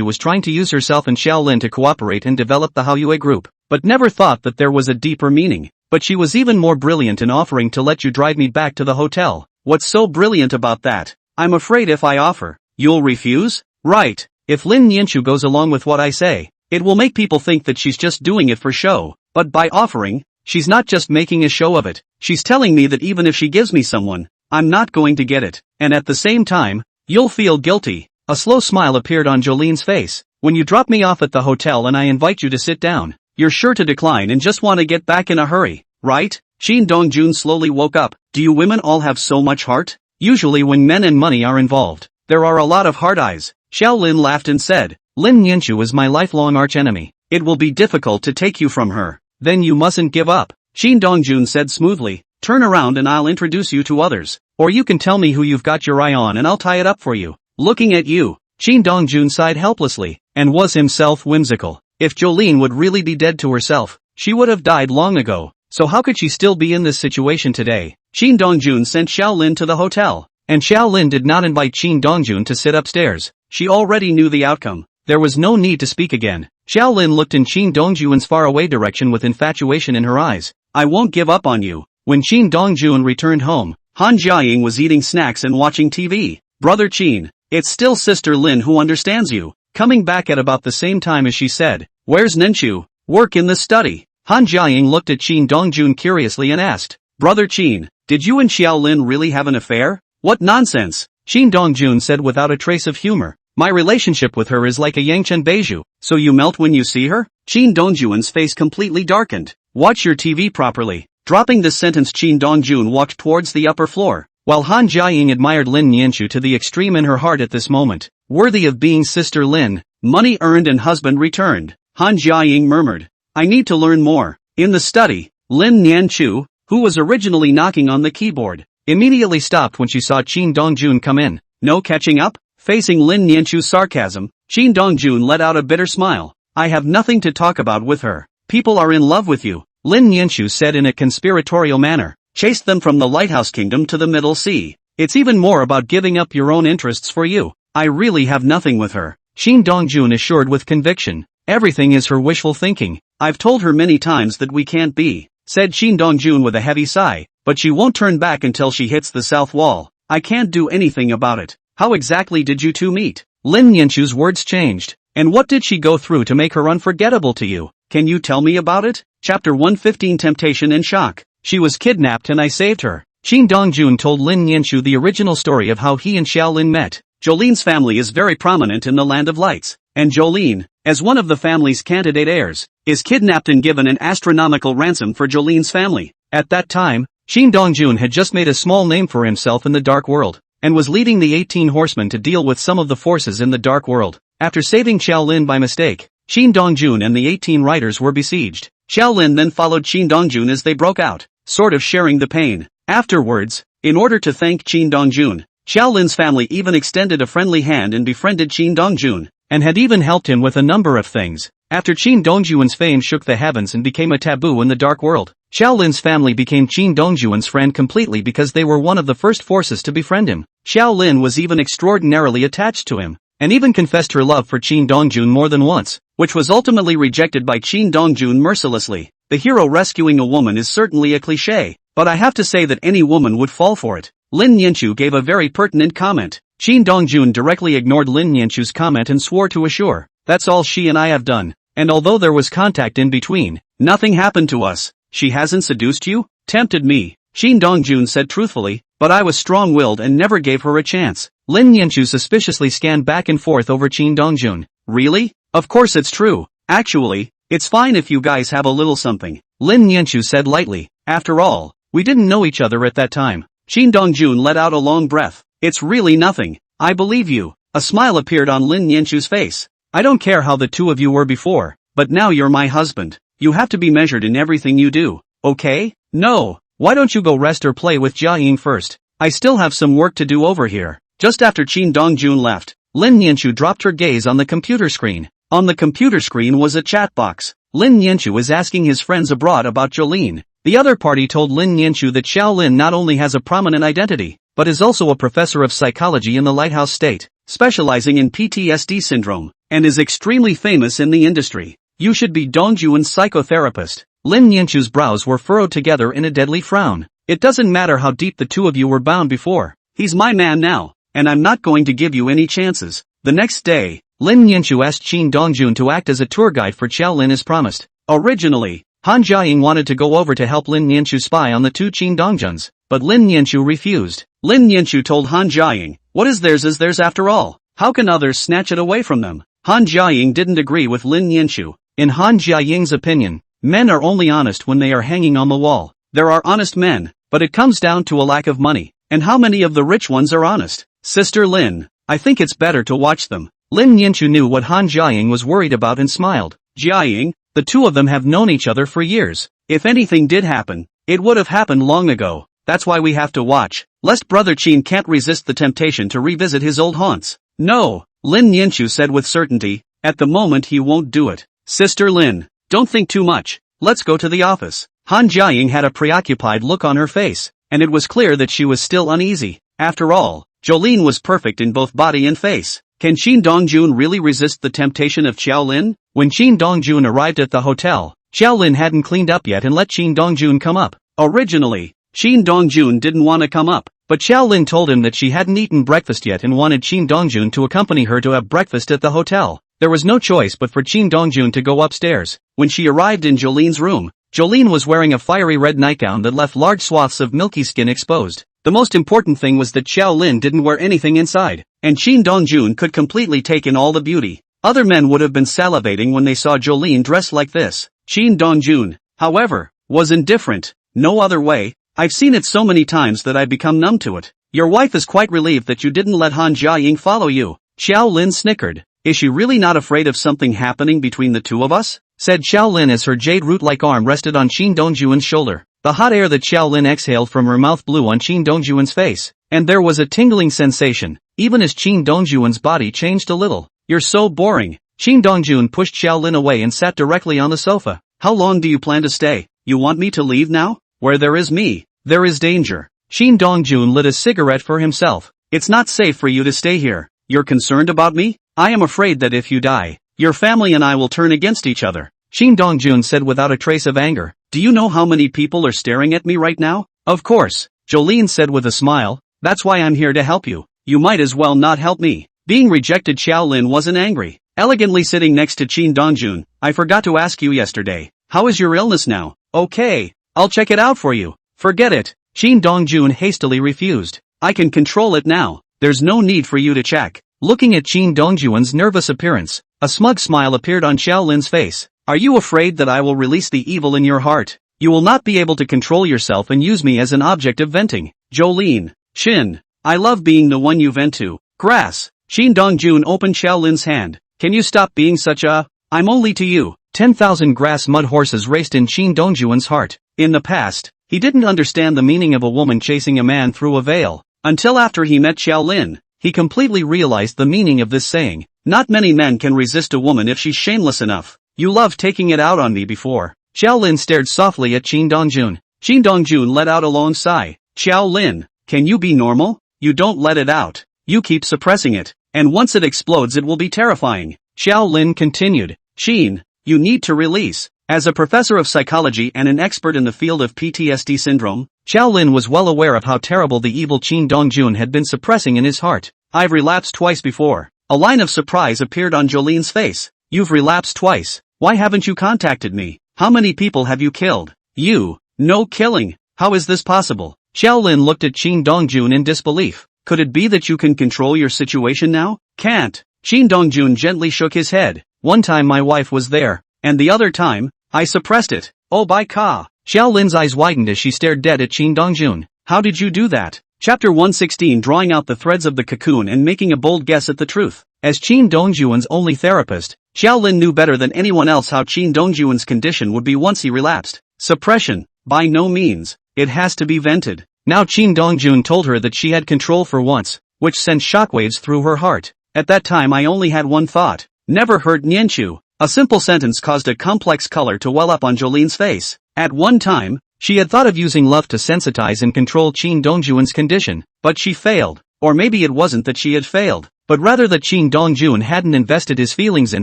was trying to use herself and Xiaolin to cooperate and develop the Haoyue group, but never thought that there was a deeper meaning. But she was even more brilliant in offering to let you drive me back to the hotel. What's so brilliant about that? I'm afraid if I offer, you'll refuse? Right. If Lin Nianchu goes along with what I say, it will make people think that she's just doing it for show, but by offering, she's not just making a show of it. She's telling me that even if she gives me someone, I'm not going to get it, and at the same time, you'll feel guilty. A slow smile appeared on Jolene's face. When you drop me off at the hotel and I invite you to sit down, you're sure to decline and just want to get back in a hurry, right? Shin Dongjun slowly woke up. Do you women all have so much heart? Usually when men and money are involved, there are a lot of hard eyes. Xiaolin laughed and said, Lin Nianchu is my lifelong archenemy. It will be difficult to take you from her. Then you mustn't give up. Shin Dongjun said smoothly, turn around and I'll introduce you to others. Or you can tell me who you've got your eye on and I'll tie it up for you. Looking at you, Shin Dongjun sighed helplessly, and was himself whimsical. If Jolene would really be dead to herself, she would have died long ago. So how could she still be in this situation today? Shin Dongjun sent Xiaolin to the hotel, and Xiaolin did not invite Shin Dongjun to sit upstairs. She already knew the outcome. There was no need to speak again. Xiaolin looked in Shin Dongjun's faraway direction with infatuation in her eyes. I won't give up on you. When Shin Dongjun returned home, Han Jiaying was eating snacks and watching TV. Brother Qin, it's still Sister Lin who understands you. Coming back at about the same time as she said, where's Nenchu? Work in the study. Han Jiaying looked at Shin Dongjun curiously and asked, Brother Qin, did you and Xiaolin really have an affair? What nonsense? Shin Dongjun said without a trace of humor. My relationship with her is like a Yangchen Beiju. So you melt when you see her? Shin Dongjun's face completely darkened. Watch your TV properly. Dropping this sentence, Shin Dongjun walked towards the upper floor, while Han Jiaying admired Lin Nianchu to the extreme in her heart at this moment. Worthy of being Sister Lin, money earned and husband returned. Han Jiaying murmured, I need to learn more. In the study, Lin Nianchu, who was originally knocking on the keyboard, immediately stopped when she saw Shin Dongjun come in. No catching up? Facing Lin Nianchu's sarcasm, Shin Dongjun let out a bitter smile. I have nothing to talk about with her. People are in love with you, Lin Nianchu said in a conspiratorial manner. Chased them from the Lighthouse Kingdom to the Middle Sea. It's even more about giving up your own interests for you. I really have nothing with her, Shin Dongjun assured with conviction. Everything is her wishful thinking. I've told her many times that we can't be, said Shin Dongjun with a heavy sigh, but she won't turn back until she hits the south wall. I can't do anything about it. How exactly did you two meet? Lin Nianchu's words changed. And what did she go through to make her unforgettable to you? Can you tell me about it? Chapter 115 Temptation and Shock. She was kidnapped and I saved her. Shin Dongjun told Lin Nianchu the original story of how he and Xiaolin met. Jolene's family is very prominent in the Land of Lights, and Jolene, as one of the family's candidate heirs, is kidnapped and given an astronomical ransom for Jolene's family. At that time, Shin Dongjun had just made a small name for himself in the dark world, and was leading the 18 horsemen to deal with some of the forces in the dark world. After saving Xiaolin by mistake, Shin Dongjun and the 18 riders were besieged. Xiaolin then followed Shin Dongjun as they broke out, sort of sharing the pain. Afterwards, in order to thank Shin Dongjun, Xiaolin's family even extended a friendly hand and befriended Shin Dongjun, and had even helped him with a number of things. After Shin Dongjun's fame shook the heavens and became a taboo in the dark world, Xiaolin's family became Shin Dongjun's friend completely because they were one of the first forces to befriend him. Xiaolin was even extraordinarily attached to him, and even confessed her love for Shin Dongjun more than once, which was ultimately rejected by Shin Dongjun mercilessly. The hero rescuing a woman is certainly a cliché, but I have to say that any woman would fall for it. Lin Nianchu gave a very pertinent comment. Shin Dongjun directly ignored Lin Nianchu's comment and swore to assure, that's all she and I have done, and although there was contact in between, nothing happened to us. She hasn't seduced you? Tempted me, Shin Dongjun said truthfully, but I was strong-willed and never gave her a chance. Lin Nianchu suspiciously scanned back and forth over Shin Dongjun. Really? Of course it's true. Actually, it's fine if you guys have a little something, Lin Nianchu said lightly. After all, we didn't know each other at that time. Shin Dongjun let out a long breath. It's really nothing. I believe you. A smile appeared on Lin Nianchu's face. I don't care how the two of you were before, but now you're my husband. You have to be measured in everything you do, okay? No. Why don't you go rest or play with Jia Ying first? I still have some work to do over here. Just after Shin Dongjun left, Lin Nianchu dropped her gaze on the computer screen. On the computer screen was a chat box. Lin Yanchu is asking his friends abroad about Jolene. The other party told Lin Yanchu that Xiao Lin not only has a prominent identity, but is also a professor of psychology in the Lighthouse State, specializing in PTSD syndrome, and is extremely famous in the industry. You should be Dongjuan's psychotherapist. Lin Yanchu's brows were furrowed together in a deadly frown. It doesn't matter how deep the two of you were bound before. He's my man now, and I'm not going to give you any chances. The next day, Lin Yanchu asked Qin Dongjun to act as a tour guide for Xiao Lin as promised. Originally, Han Jiaying wanted to go over to help Lin Yanchu spy on the two Qin Dongjuns, but Lin Yanchu refused. Lin Yanchu told Han Jiaying, "What is theirs after all. How can others snatch it away from them?" Han Jiaying didn't agree with Lin Yanchu. In Han Jiaying's opinion, men are only honest when they are hanging on the wall. There are honest men, but it comes down to a lack of money. And how many of the rich ones are honest? Sister Lin, I think it's better to watch them. Lin Yanchu knew what Han Jiaying was worried about and smiled. Jiaying, the two of them have known each other for years. If anything did happen, it would have happened long ago. That's why we have to watch, lest Brother Qin can't resist the temptation to revisit his old haunts. No, Lin Yanchu said with certainty, at the moment he won't do it. Sister Lin, don't think too much. Let's go to the office. Han Jiaying had a preoccupied look on her face, and it was clear that she was still uneasy. After all, Jolene was perfect in both body and face. Can Qin Dongjun really resist the temptation of Xiao Lin? When Qin Dongjun arrived at the hotel, Xiao Lin hadn't cleaned up yet and let Qin Dongjun come up. Originally, Qin Dongjun didn't want to come up, but Xiao Lin told him that she hadn't eaten breakfast yet and wanted Qin Dongjun to accompany her to have breakfast at the hotel. There was no choice but for Qin Dongjun to go upstairs. When she arrived in Jolene's room, Jolene was wearing a fiery red nightgown that left large swaths of milky skin exposed. The most important thing was that Xiao Lin didn't wear anything inside, and Qin Dongjun could completely take in all the beauty. Other men would have been salivating when they saw Jolene dressed like this. Qin Dongjun, however, was indifferent. No other way. I've seen it so many times that I've become numb to it. Your wife is quite relieved that you didn't let Han Jiaying follow you. Xiao Lin snickered. Is she really not afraid of something happening between the two of us? Said Xiao Lin as her jade root-like arm rested on Qin Dongjuan's shoulder. The hot air that Xiao Lin exhaled from her mouth blew on Qin Dongjuan's face, and there was a tingling sensation, even as Qin Dongjuan's body changed a little. You're so boring. Qin Dongjun pushed Xiao Lin away and sat directly on the sofa. How long do you plan to stay? You want me to leave now? Where there is me, there is danger. Qin Dongjun lit a cigarette for himself. It's not safe for you to stay here. You're concerned about me? I am afraid that if you die, your family and I will turn against each other. Qin Dongjun said without a trace of anger. Do you know how many people are staring at me right now? Of course, Jolene said with a smile. That's why I'm here to help you. You might as well not help me. Being rejected, Xiao Lin wasn't angry. Elegantly sitting next to Qin Dongjun, I forgot to ask you yesterday. How is your illness now? Okay, I'll check it out for you. Forget it. Qin Dongjun hastily refused. I can control it now. There's no need for you to check. Looking at Qin Dongjuan's nervous appearance, a smug smile appeared on Xiao Lin's face. Are you afraid that I will release the evil in your heart? You will not be able to control yourself and use me as an object of venting. Jolene, Shin, I love being the one you vent to. Grass. Qin Dongjun opened Xiao Lin's hand. Can you stop being such a... I'm only to you. 10,000 grass mud horses raced in Qin Dongjuan's heart. In the past, he didn't understand the meaning of a woman chasing a man through a veil. Until after he met Xiao Lin, he completely realized the meaning of this saying. Not many men can resist a woman if she's shameless enough. You loved taking it out on me before. Xiao Lin stared softly at Qin Dongjun. Qin Dongjun let out a long sigh. Xiao Lin, can you be normal? You don't let it out. You keep suppressing it. And once it explodes it will be terrifying. Xiao Lin continued. Qin, you need to release. As a professor of psychology and an expert in the field of PTSD syndrome, Xiao Lin was well aware of how terrible the evil Qin Dongjun had been suppressing in his heart. I've relapsed twice before. A line of surprise appeared on Jolene's face. You've relapsed twice. Why haven't you contacted me? How many people have you killed? You. No killing. How is this possible? Xiao Lin looked at Qin Dongjun in disbelief. Could it be that you can control your situation now? Can't. Qin Dongjun gently shook his head. One time my wife was there, and the other time, I suppressed it. Oh by Ka. Xiao Lin's eyes widened as she stared dead at Qin Dongjun. How did you do that? Chapter 116. Drawing out the threads of the cocoon and making a bold guess at the truth. As Qin Dongjuan's only therapist, Xiao Lin knew better than anyone else how Qin Dongjuan's condition would be once he relapsed. Suppression? By no means. It has to be vented. Now Qin Dongjun told her that she had control for once, which sent shockwaves through her heart. At that time I only had one thought. Never heard Nianchu. A simple sentence caused a complex color to well up on Jolene's face. At one time, she had thought of using love to sensitize and control Qin Dongjun's condition, but she failed. Or maybe it wasn't that she had failed, but rather that Qin Dongjun hadn't invested his feelings in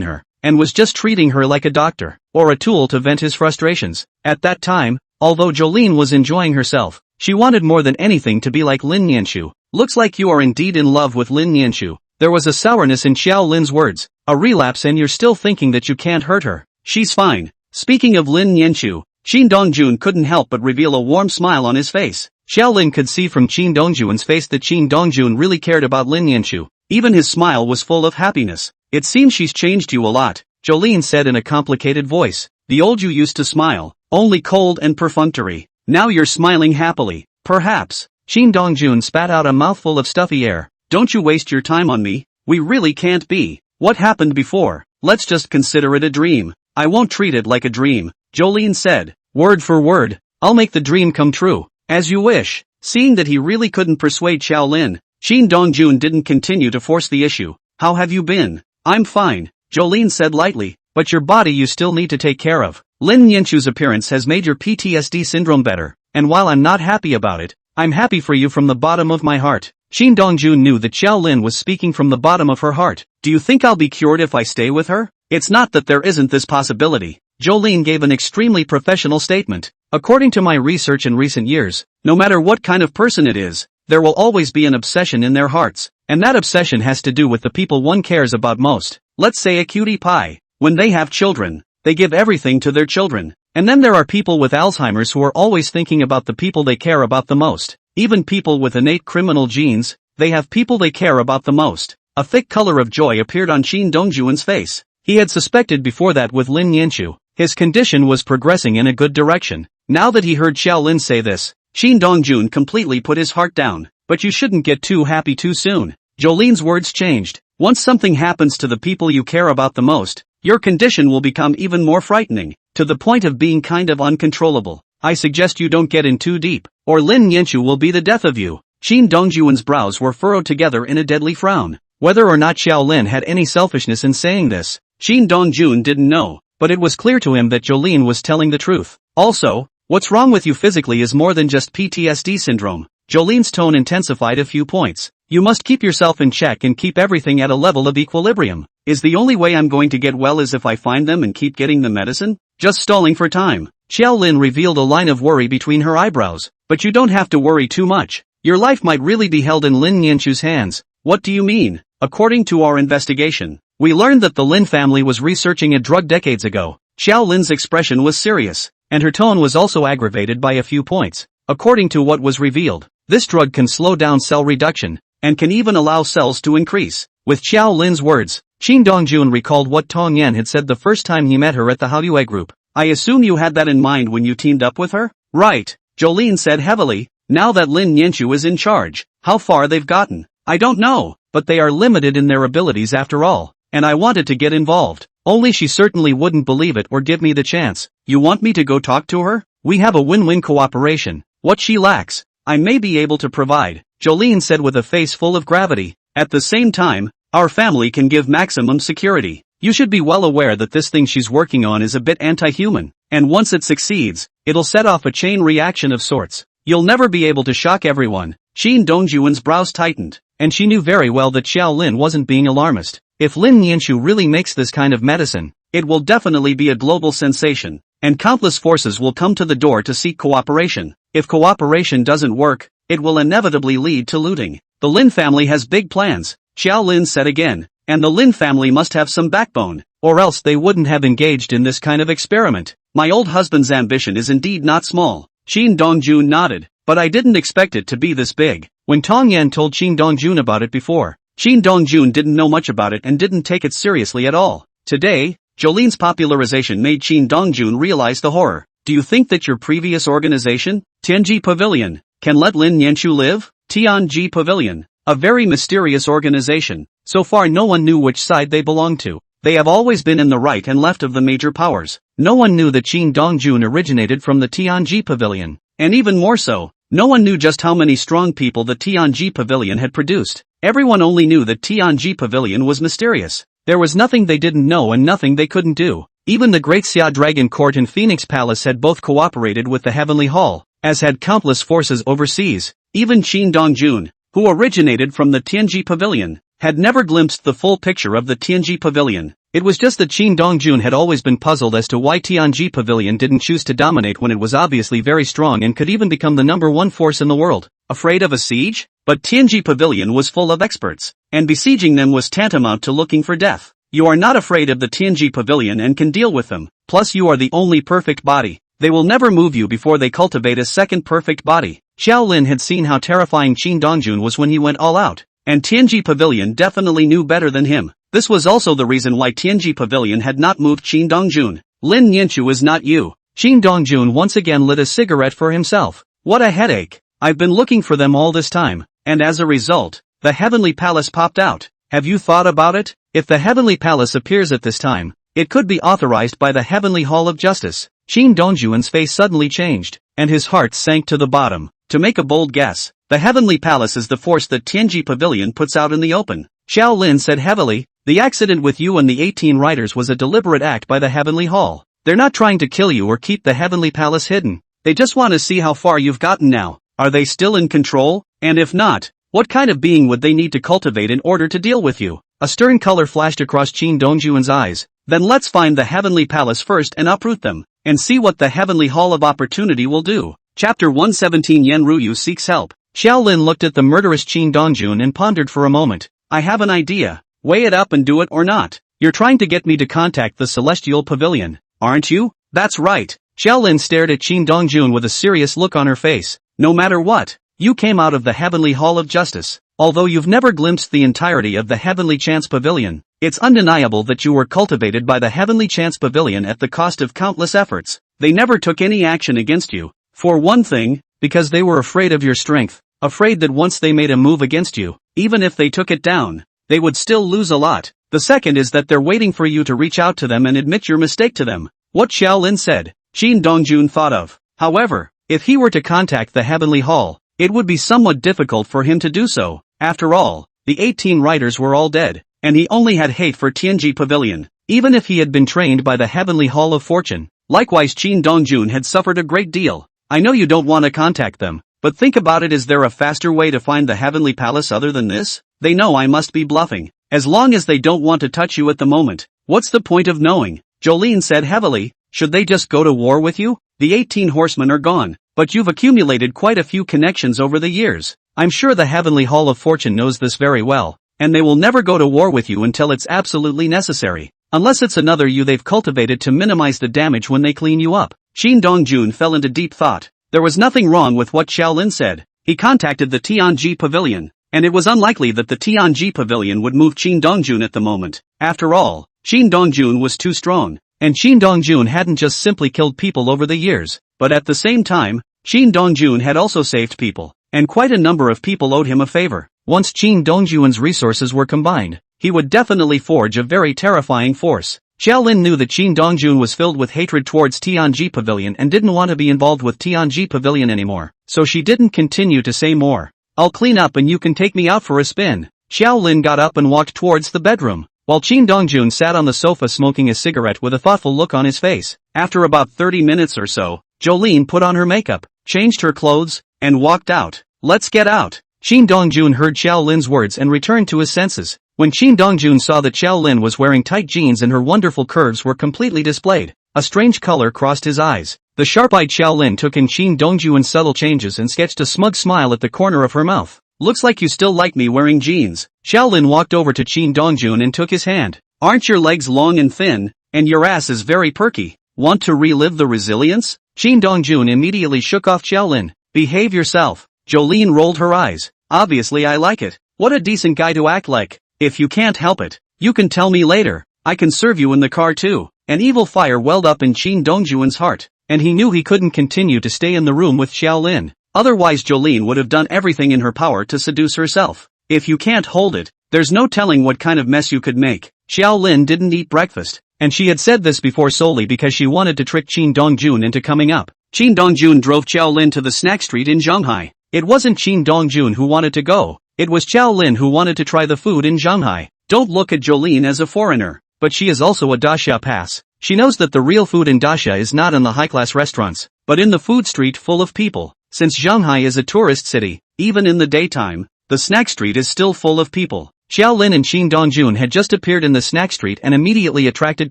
her, and was just treating her like a doctor, or a tool to vent his frustrations. At that time, although Jolene was enjoying herself, she wanted more than anything to be like Lin Nianchu. Looks like you are indeed in love with Lin Nianchu. There was a sourness in Xiao Lin's words. A relapse and you're still thinking that you can't hurt her. She's fine. Speaking of Lin Nianchu, Qin Dongjun couldn't help but reveal a warm smile on his face. Xiao Lin could see from Qin Dongjun's face that Qin Dongjun really cared about Lin Nianchu. Even his smile was full of happiness. It seems she's changed you a lot, Jolene said in a complicated voice. The old you used to smile, only cold and perfunctory. Now you're smiling happily. Perhaps. Qin Dongjun spat out a mouthful of stuffy air. Don't you waste your time on me. We really can't be. What happened before? Let's just consider it a dream. I won't treat it like a dream, Jolene said. Word for word. I'll make the dream come true. As you wish. Seeing that he really couldn't persuade Xiao Lin, Qin Dongjun didn't continue to force the issue. How have you been? I'm fine, Jolene said lightly, but your body you still need to take care of. Lin Nianchu's appearance has made your PTSD syndrome better, and while I'm not happy about it, I'm happy for you from the bottom of my heart. Qin Dongjun knew that Xiao Lin was speaking from the bottom of her heart. Do you think I'll be cured if I stay with her? It's not that there isn't this possibility. Jolene gave an extremely professional statement. According to my research in recent years, no matter what kind of person it is, there will always be an obsession in their hearts, and that obsession has to do with the people one cares about most. Let's say a cutie pie. When they have children, they give everything to their children. And then there are people with Alzheimer's who are always thinking about the people they care about the most. Even people with innate criminal genes, they have people they care about the most. A thick color of joy appeared on Qin Dongjun's face. He had suspected before that with Lin Nianchu, his condition was progressing in a good direction. Now that he heard Xiao Lin say this, Qin Dongjun completely put his heart down. But you shouldn't get too happy too soon. Jolene's words changed. Once something happens to the people you care about the most, your condition will become even more frightening, to the point of being kind of uncontrollable. I suggest you don't get in too deep, or Lin Nianchu will be the death of you. Qin Dongjun's brows were furrowed together in a deadly frown. Whether or not Xiao Lin had any selfishness in saying this, Qin Dongjun didn't know, but it was clear to him that Jolene was telling the truth. Also, what's wrong with you physically is more than just PTSD syndrome. Jolene's tone intensified a few points. You must keep yourself in check and keep everything at a level of equilibrium. Is the only way I'm going to get well is if I find them and keep getting the medicine? Just stalling for time. Xiao Lin revealed a line of worry between her eyebrows. But you don't have to worry too much. Your life might really be held in Lin Nianchu's hands. What do you mean? According to our investigation, we learned that the Lin family was researching a drug decades ago. Xiao Lin's expression was serious, and her tone was also aggravated by a few points. According to what was revealed, this drug can slow down cell reduction, and can even allow cells to increase. With Xiao Lin's words, Qin Dongjun recalled what Tong Yan had said the first time he met her at the Haoyue group. I assume you had that in mind when you teamed up with her? Right, Jolene said heavily. Now that Lin Nianchu is in charge, how far they've gotten, I don't know, but they are limited in their abilities after all, and I wanted to get involved. Only she certainly wouldn't believe it or give me the chance. You want me to go talk to her? We have a win-win cooperation. What she lacks, I may be able to provide, Jolene said with a face full of gravity. At the same time, our family can give maximum security. You should be well aware that this thing she's working on is a bit anti-human, and once it succeeds, it'll set off a chain reaction of sorts. You'll never be able to shock everyone. Qin Dongjun's brows tightened, and she knew very well that Xiao Lin wasn't being alarmist. If Lin Nianchu really makes this kind of medicine, it will definitely be a global sensation, and countless forces will come to the door to seek cooperation. If cooperation doesn't work, it will inevitably lead to looting. The Lin family has big plans, Xiao Lin said again, and the Lin family must have some backbone, or else they wouldn't have engaged in this kind of experiment. My old husband's ambition is indeed not small. Qin Dongjun nodded, but I didn't expect it to be this big. When Tong Yan told Qin Dongjun about it before, Qin Dongjun didn't know much about it and didn't take it seriously at all. Today, Jolene's popularization made Qin Dongjun realize the horror. Do you think that your previous organization, Tianji Pavilion, can let Lin Nianchu live? Tianji Pavilion, a very mysterious organization. So far no one knew which side they belonged to. They have always been in the right and left of the major powers. No one knew that Qin Dongjun originated from the Tianji Pavilion. And even more so, no one knew just how many strong people the Tianji Pavilion had produced. Everyone only knew that Tianji Pavilion was mysterious. There was nothing they didn't know and nothing they couldn't do. Even the Great Xia Dragon Court and Phoenix Palace had both cooperated with the Heavenly Hall, as had countless forces overseas. Even Qin Dongjun, who originated from the Tianji Pavilion, had never glimpsed the full picture of the Tianji Pavilion. It was just that Qin Dongjun had always been puzzled as to why Tianji Pavilion didn't choose to dominate when it was obviously very strong and could even become the #1 force in the world. Afraid of a siege? But Tianji Pavilion was full of experts, and besieging them was tantamount to looking for death. You are not afraid of the Tianji Pavilion and can deal with them, plus you are the only perfect body. They will never move you before they cultivate a second perfect body. Xiao Lin had seen how terrifying Qin Dongjun was when he went all out, and Tianji Pavilion definitely knew better than him. This was also the reason why Tianji Pavilion had not moved Qin Dongjun. Lin Nianchu is not you. Qin Dongjun once again lit a cigarette for himself. What a headache. I've been looking for them all this time, and as a result, the Heavenly Palace popped out. Have you thought about it? If the Heavenly Palace appears at this time, it could be authorized by the Heavenly Hall of Justice. Qin Dongjun's face suddenly changed, and his heart sank to the bottom. To make a bold guess, the Heavenly Palace is the force that Tianji Pavilion puts out in the open. Xiao Lin said heavily, the accident with you and the 18 riders was a deliberate act by the Heavenly Hall. They're not trying to kill you or keep the Heavenly Palace hidden. They just want to see how far you've gotten now. Are they still in control? And if not, what kind of being would they need to cultivate in order to deal with you? A stern color flashed across Qin Dongjun's eyes. Then let's find the Heavenly Palace first and uproot them, and see what the Heavenly Hall of Opportunity will do. Chapter 117 Yen Ruyu seeks help. Xiao Lin looked at the murderous Qin Dongjun and pondered for a moment. I have an idea. Weigh it up and do it or not. You're trying to get me to contact the Celestial Pavilion, aren't you? That's right. Xiao Lin stared at Qin Dongjun with a serious look on her face. No matter what, you came out of the Heavenly Hall of Justice. Although you've never glimpsed the entirety of the Heavenly Chance Pavilion, it's undeniable that you were cultivated by the Heavenly Chance Pavilion at the cost of countless efforts. They never took any action against you. For one thing, because they were afraid of your strength, afraid that once they made a move against you, even if they took it down, they would still lose a lot. The second is that they're waiting for you to reach out to them and admit your mistake to them. What Xiao Lin said, Qin Dongjun thought of. However, if he were to contact the Heavenly Hall, it would be somewhat difficult for him to do so. After all, the 18 riders were all dead, and he only had hate for Tianji Pavilion, even if he had been trained by the Heavenly Hall of Fortune. Likewise, Qin Dongjun had suffered a great deal. I know you don't want to contact them, but think about it, is there a faster way to find the Heavenly Palace other than this? They know I must be bluffing. As long as they don't want to touch you at the moment, what's the point of knowing? Jolene said heavily, should they just go to war with you? The 18 horsemen are gone, but you've accumulated quite a few connections over the years. I'm sure the Heavenly Hall of Fortune knows this very well, and they will never go to war with you until it's absolutely necessary. Unless it's another you they've cultivated to minimize the damage when they clean you up. Qin Dongjun fell into deep thought. There was nothing wrong with what Xiao Lin said. He contacted the Tianji Pavilion, and it was unlikely that the Tianji Pavilion would move Qin Dongjun at the moment. After all, Qin Dongjun was too strong, and Qin Dongjun hadn't just simply killed people over the years, but at the same time, Qin Dongjun had also saved people, and quite a number of people owed him a favor. Once Qin Dongjun's resources were combined, he would definitely forge a very terrifying force. Xiao Lin knew that Qin Dongjun was filled with hatred towards Tianji Pavilion and didn't want to be involved with Tianji Pavilion anymore, so she didn't continue to say more. I'll clean up and you can take me out for a spin. Xiao Lin got up and walked towards the bedroom, while Qin Dongjun sat on the sofa smoking a cigarette with a thoughtful look on his face. After about 30 minutes or so, Jolene put on her makeup, changed her clothes, and walked out. Let's get out. Qin Dongjun heard Xiao Lin's words and returned to his senses. When Qin Dongjun saw that Xiao Lin was wearing tight jeans and her wonderful curves were completely displayed, a strange color crossed his eyes. The sharp-eyed Xiao Lin took in Qin Dongjun's subtle changes and sketched a smug smile at the corner of her mouth. Looks like you still like me wearing jeans. Xiao Lin walked over to Qin Dongjun and took his hand. Aren't your legs long and thin, and your ass is very perky? Want to relive the resilience? Qin Dongjun immediately shook off Xiao Lin. Behave yourself. Jolene rolled her eyes. Obviously I like it. What a decent guy to act like. If you can't help it, you can tell me later. I can serve you in the car too. An evil fire welled up in Qin Dongjun's heart, and he knew he couldn't continue to stay in the room with Xiao Lin. Otherwise Jolene would have done everything in her power to seduce herself. If you can't hold it, there's no telling what kind of mess you could make. Xiao Lin didn't eat breakfast, and she had said this before solely because she wanted to trick Qin Dongjun into coming up. Qin Dongjun drove Xiao Lin to the snack street in Shanghai. It wasn't Qin Dongjun who wanted to go. It was Xiao Lin who wanted to try the food in Shanghai. Don't look at Jolene as a foreigner, but she is also a Daxia pass. She knows that the real food in Daxia is not in the high-class restaurants, but in the food street full of people. Since Shanghai is a tourist city, even in the daytime, the snack street is still full of people. Xiao Lin and Qin Dongjun had just appeared in the snack street and immediately attracted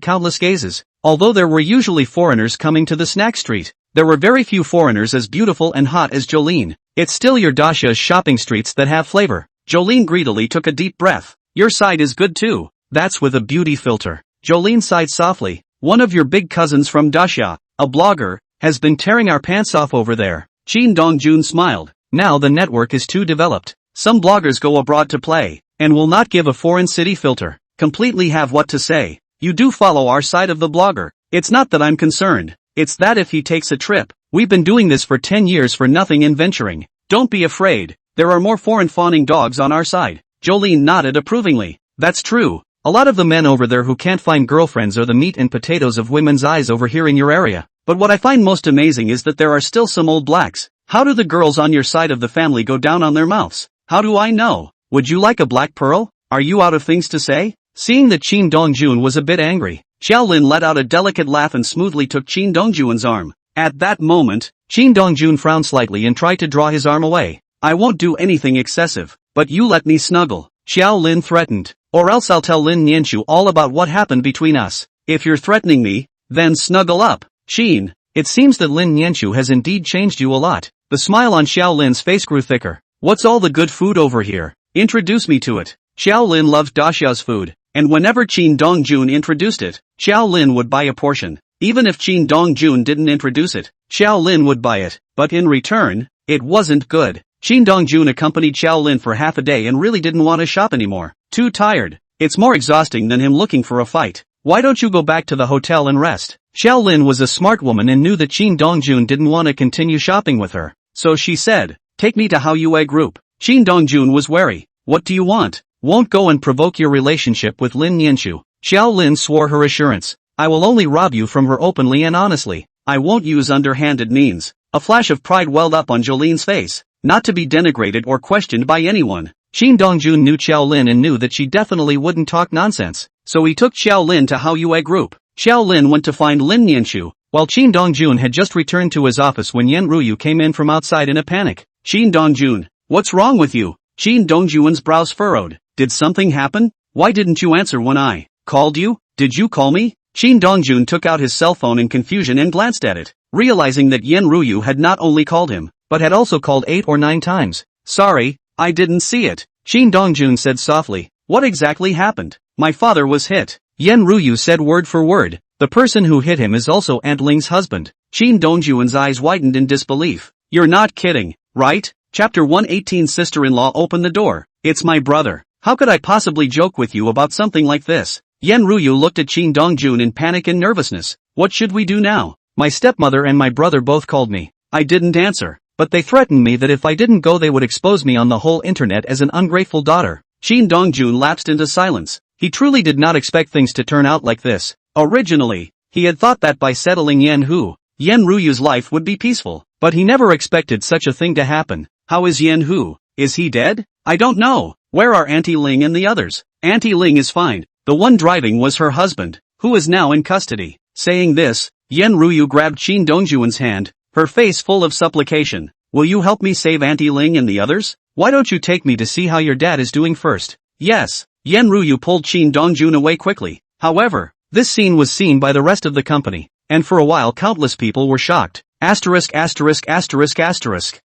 countless gazes. Although there were usually foreigners coming to the snack street, there were very few foreigners as beautiful and hot as Jolene. It's still your Daxia's shopping streets that have flavor. Jolene greedily took a deep breath. Your side is good too. That's with a beauty filter. Jolene sighed softly. One of your big cousins from Daxia, a blogger, has been tearing our pants off over there. Qin Dongjun smiled. Now the network is too developed. Some bloggers go abroad to play, and will not give a foreign city filter. Completely have what to say. You do follow our side of the blogger. It's not that I'm concerned. It's that if he takes a trip, we've been doing this for 10 years for nothing in venturing. Don't be afraid. There are more foreign fawning dogs on our side. Jolene nodded approvingly. That's true. A lot of the men over there who can't find girlfriends are the meat and potatoes of women's eyes over here in your area. But what I find most amazing is that there are still some old blacks. How do the girls on your side of the family go down on their mouths? How do I know? Would you like a black pearl? Are you out of things to say? Seeing that Qin Dongjun was a bit angry, Xiao Lin let out a delicate laugh and smoothly took Qin Dongjun's arm. At that moment, Qin Dongjun frowned slightly and tried to draw his arm away. I won't do anything excessive, but you let me snuggle, Xiao Lin threatened. Or else I'll tell Lin Nianchu all about what happened between us. If you're threatening me, then snuggle up. Qin, it seems that Lin Nianchu has indeed changed you a lot. The smile on Xiao Lin's face grew thicker. What's all the good food over here? Introduce me to it. Xiao Lin loved Daxia's food, and whenever Qin Dongjun introduced it, Xiao Lin would buy a portion. Even if Qin Dongjun didn't introduce it, Xiao Lin would buy it, but in return, it wasn't good. Qin Dongjun accompanied Xiao Lin for half a day and really didn't want to shop anymore. Too tired. It's more exhausting than him looking for a fight. Why don't you go back to the hotel and rest? Xiao Lin was a smart woman and knew that Qin Dongjun didn't want to continue shopping with her. So she said, take me to Hao Yue Group. Qin Dongjun was wary. What do you want? Won't go and provoke your relationship with Lin Nianchu. Xiao Lin swore her assurance. I will only rob you from her openly and honestly. I won't use underhanded means. A flash of pride welled up on Jolene's face. Not to be denigrated or questioned by anyone. Qin Dongjun knew Xiao Lin and knew that she definitely wouldn't talk nonsense. So he took Xiao Lin to Hao Yue Group. Xiao Lin went to find Lin Nianchu, while Qin Dongjun had just returned to his office when Yan Ruyu came in from outside in a panic. Qin Dongjun, what's wrong with you? Qin Dongjun's brows furrowed. Did something happen? Why didn't you answer when I called you? Did you call me? Qin Dongjun took out his cell phone in confusion and glanced at it, realizing that Yan Ruyu had not only called him, but had also called 8 or 9 times. Sorry, I didn't see it. Qin Dongjun said softly. What exactly happened? My father was hit. Yan Ruyu said word for word. The person who hit him is also Aunt Ling's husband. Qin Dongjun's eyes widened in disbelief. You're not kidding, right? Chapter 118. Sister-in-law opened the door. It's my brother. How could I possibly joke with you about something like this? Yan Ruyu looked at Qin Dongjun in panic and nervousness. What should we do now? My stepmother and my brother both called me. I didn't answer. But they threatened me that if I didn't go they would expose me on the whole internet as an ungrateful daughter. Qin Dongjun lapsed into silence. He truly did not expect things to turn out like this. Originally, he had thought that by settling Yan Ruyu's life would be peaceful, but he never expected such a thing to happen. How is Yan Hu? Is he dead? I don't know. Where are Auntie Ling and the others? Auntie Ling is fine. The one driving was her husband, who is now in custody. Saying this, Yan Ruyu grabbed Qin Dongjun's hand, her face full of supplication. Will you help me save Auntie Ling and the others? Why don't you take me to see how your dad is doing first? Yes. Yan Ruyu pulled Qin Dongjun away quickly. However, this scene was seen by the rest of the company, and for a while countless people were shocked. Asterisk.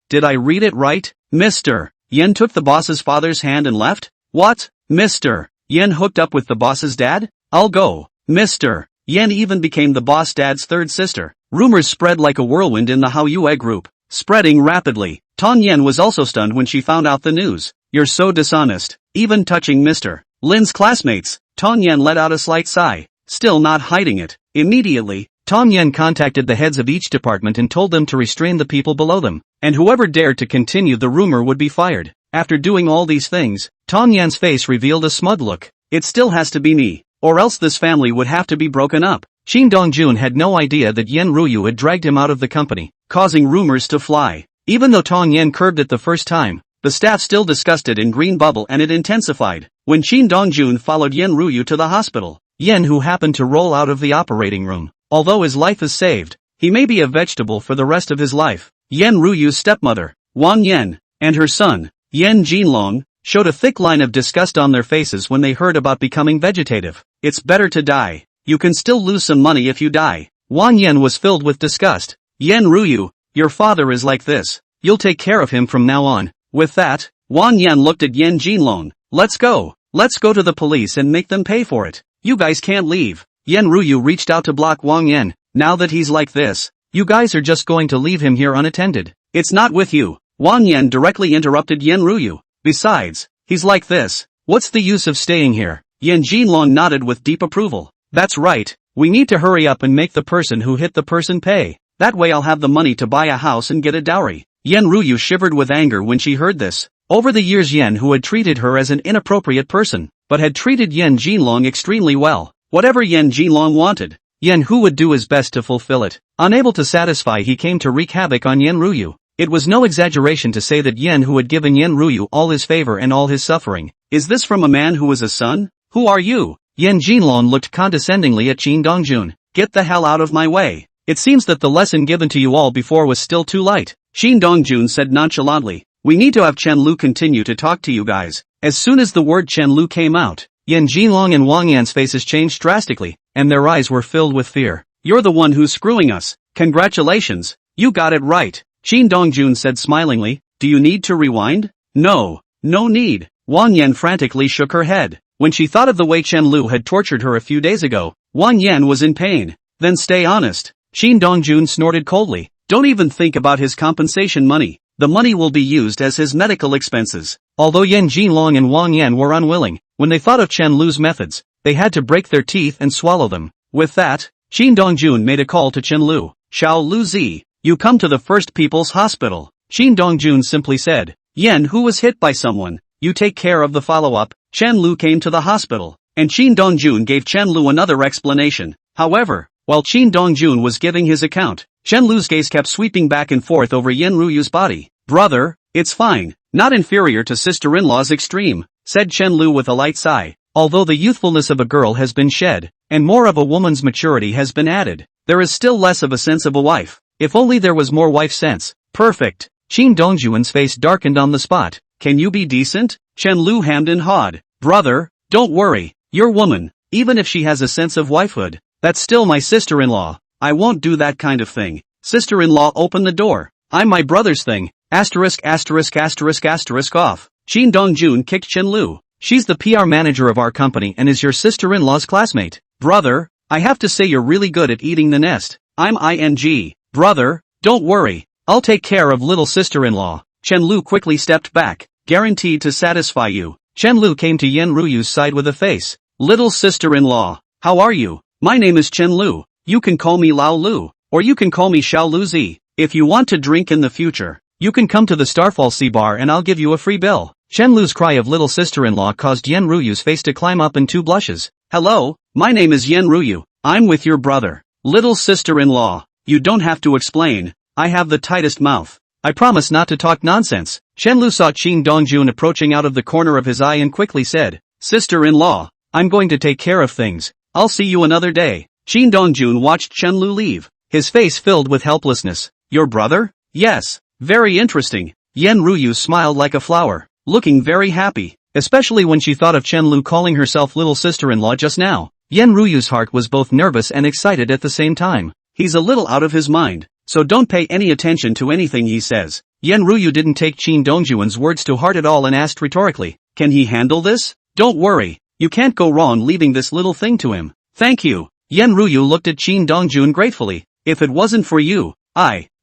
Did I read it right? Mr. Yan took the boss's father's hand and left? What? Mr. Yan hooked up with the boss's dad? I'll go. Mr. Yan even became the boss dad's third sister. Rumors spread like a whirlwind in the Hao Yue group, spreading rapidly. Tong Yan was also stunned when she found out the news. You're so dishonest, even touching Mr. Lin's classmates. Tong Yan let out a slight sigh, still not hiding it. Immediately, Tong Yan contacted the heads of each department and told them to restrain the people below them, and whoever dared to continue the rumor would be fired. After doing all these things, Tong Yan's face revealed a smug look. It still has to be me, or else this family would have to be broken up. Qin Dongjun had no idea that Yan Ruyu had dragged him out of the company, causing rumors to fly. Even though Tong Yan curbed it the first time, The staff still discussed it in green bubble and it intensified. When Shin Dong-jun followed Yen Ruyu to the hospital, Yen, who happened to roll out of the operating room, although his life is saved, he may be a vegetable for the rest of his life. Yen Ruyu's stepmother, Wang Yen, and her son, Yen Jinlong, showed a thick line of disgust on their faces when they heard about becoming vegetative. It's better to die. You can still lose some money if you die. Wang Yen was filled with disgust. Yen Ruyu, your father is like this. You'll take care of him from now on. With that, Wang Yen looked at Yen Jinlong. Let's go. Let's go to the police and make them pay for it. You guys can't leave. Yen Ruyu reached out to block Wang Yen. Now that he's like this, you guys are just going to leave him here unattended. It's not with you. Wang Yen directly interrupted Yen Ruyu. Besides, he's like this. What's the use of staying here? Yen Jinlong nodded with deep approval. That's right. We need to hurry up and make the person who hit the person pay. That way I'll have the money to buy a house and get a dowry. Yen Ruyu shivered with anger when she heard this. Over the years, Yen, who had treated her as an inappropriate person, but had treated Yen Jinlong extremely well. Whatever Yen Jinlong wanted, Yen Hu would do his best to fulfill it. Unable to satisfy, he came to wreak havoc on Yen Ruyu. It was no exaggeration to say that Yen Hu had given Yen Ruyu all his favor and all his suffering. Is this from a man who is a son? Who are you? Yen Jinlong looked condescendingly at Shin Dong-jun. Get the hell out of my way. It seems that the lesson given to you all before was still too light. Shin Dong-jun said nonchalantly. We need to have Chen Lu continue to talk to you guys. As soon as the word Chen Lu came out, Yen Jinlong and Wang Yan's faces changed drastically, and their eyes were filled with fear. You're the one who's screwing us. Congratulations. You got it right. Shin Dong-jun said smilingly. Do you need to rewind? No. No need. Wang Yan frantically shook her head. When she thought of the way Chen Lu had tortured her a few days ago, Wang Yan was in pain. Then stay honest. Shin Dong-jun snorted coldly. Don't even think about his compensation money. The money will be used as his medical expenses. Although Yen Jinlong and Wang Yan were unwilling, when they thought of Chen Lu's methods, they had to break their teeth and swallow them. With that, Shin Dong-jun made a call to Chen Lu. Xiao Lu Zi, you come to the First People's Hospital. Shin Dong-jun simply said. Yen, who was hit by someone, you take care of the follow-up. Chen Lu came to the hospital, and Shin Dong-jun gave Chen Lu another explanation. However, while Shin Dong-jun was giving his account, Chen Lu's gaze kept sweeping back and forth over Yen Ruyu's body. Brother, it's fine, not inferior to sister-in-law's extreme, said Chen Lu with a light sigh. Although the youthfulness of a girl has been shed, and more of a woman's maturity has been added, there is still less of a sense of a wife. If only there was more wife sense. Perfect. Shin Dong-jun's face darkened on the spot. Can you be decent? Chen Lu hemmed and hawed. Brother, don't worry, your woman, even if she has a sense of wifehood, that's still my sister-in-law. I won't do that kind of thing. Sister-in-law, open the door. I'm my brother's thing. Asterisk asterisk asterisk asterisk off. Shin Dong-jun kicked Chen Lu. She's the PR manager of our company and is your sister-in-law's classmate. Brother, I have to say you're really good at eating the nest. I'm ing. Brother, don't worry, I'll take care of little sister-in-law. Chen Lu quickly stepped back. Guaranteed to satisfy you. Chen Lu came to Yen Ruyu's side with a face. Little sister-in-law, how are you? My name is Chen Lu. You can call me Lao Lu, or you can call me Xiao Lu Zi. If you want to drink in the future, you can come to the Starfall Sea Bar and I'll give you a free bill. Chen Lu's cry of little sister-in-law caused Yen Ruyu's face to climb up in two blushes. Hello, my name is Yen Ruyu. I'm with your brother. Little sister-in-law, you don't have to explain. I have the tightest mouth. I promise not to talk nonsense. Chen Lu saw Shin Dong-jun approaching out of the corner of his eye and quickly said, Sister-in-law, I'm going to take care of things. I'll see you another day. Shin Dong-jun watched Chen Lu leave, his face filled with helplessness. Your brother? Yes. Very interesting. Yen Ruyu smiled like a flower, looking very happy, especially when she thought of Chen Lu calling herself little sister-in-law just now. Yen Ruyu's heart was both nervous and excited at the same time. He's a little out of his mind, so don't pay any attention to anything he says. Yen Ruyu didn't take Shin Dong-jun's words to heart at all and asked rhetorically, can he handle this? Don't worry, you can't go wrong leaving this little thing to him. Thank you. Yen Ruyu looked at Shin Dong-jun gratefully. If it wasn't for you,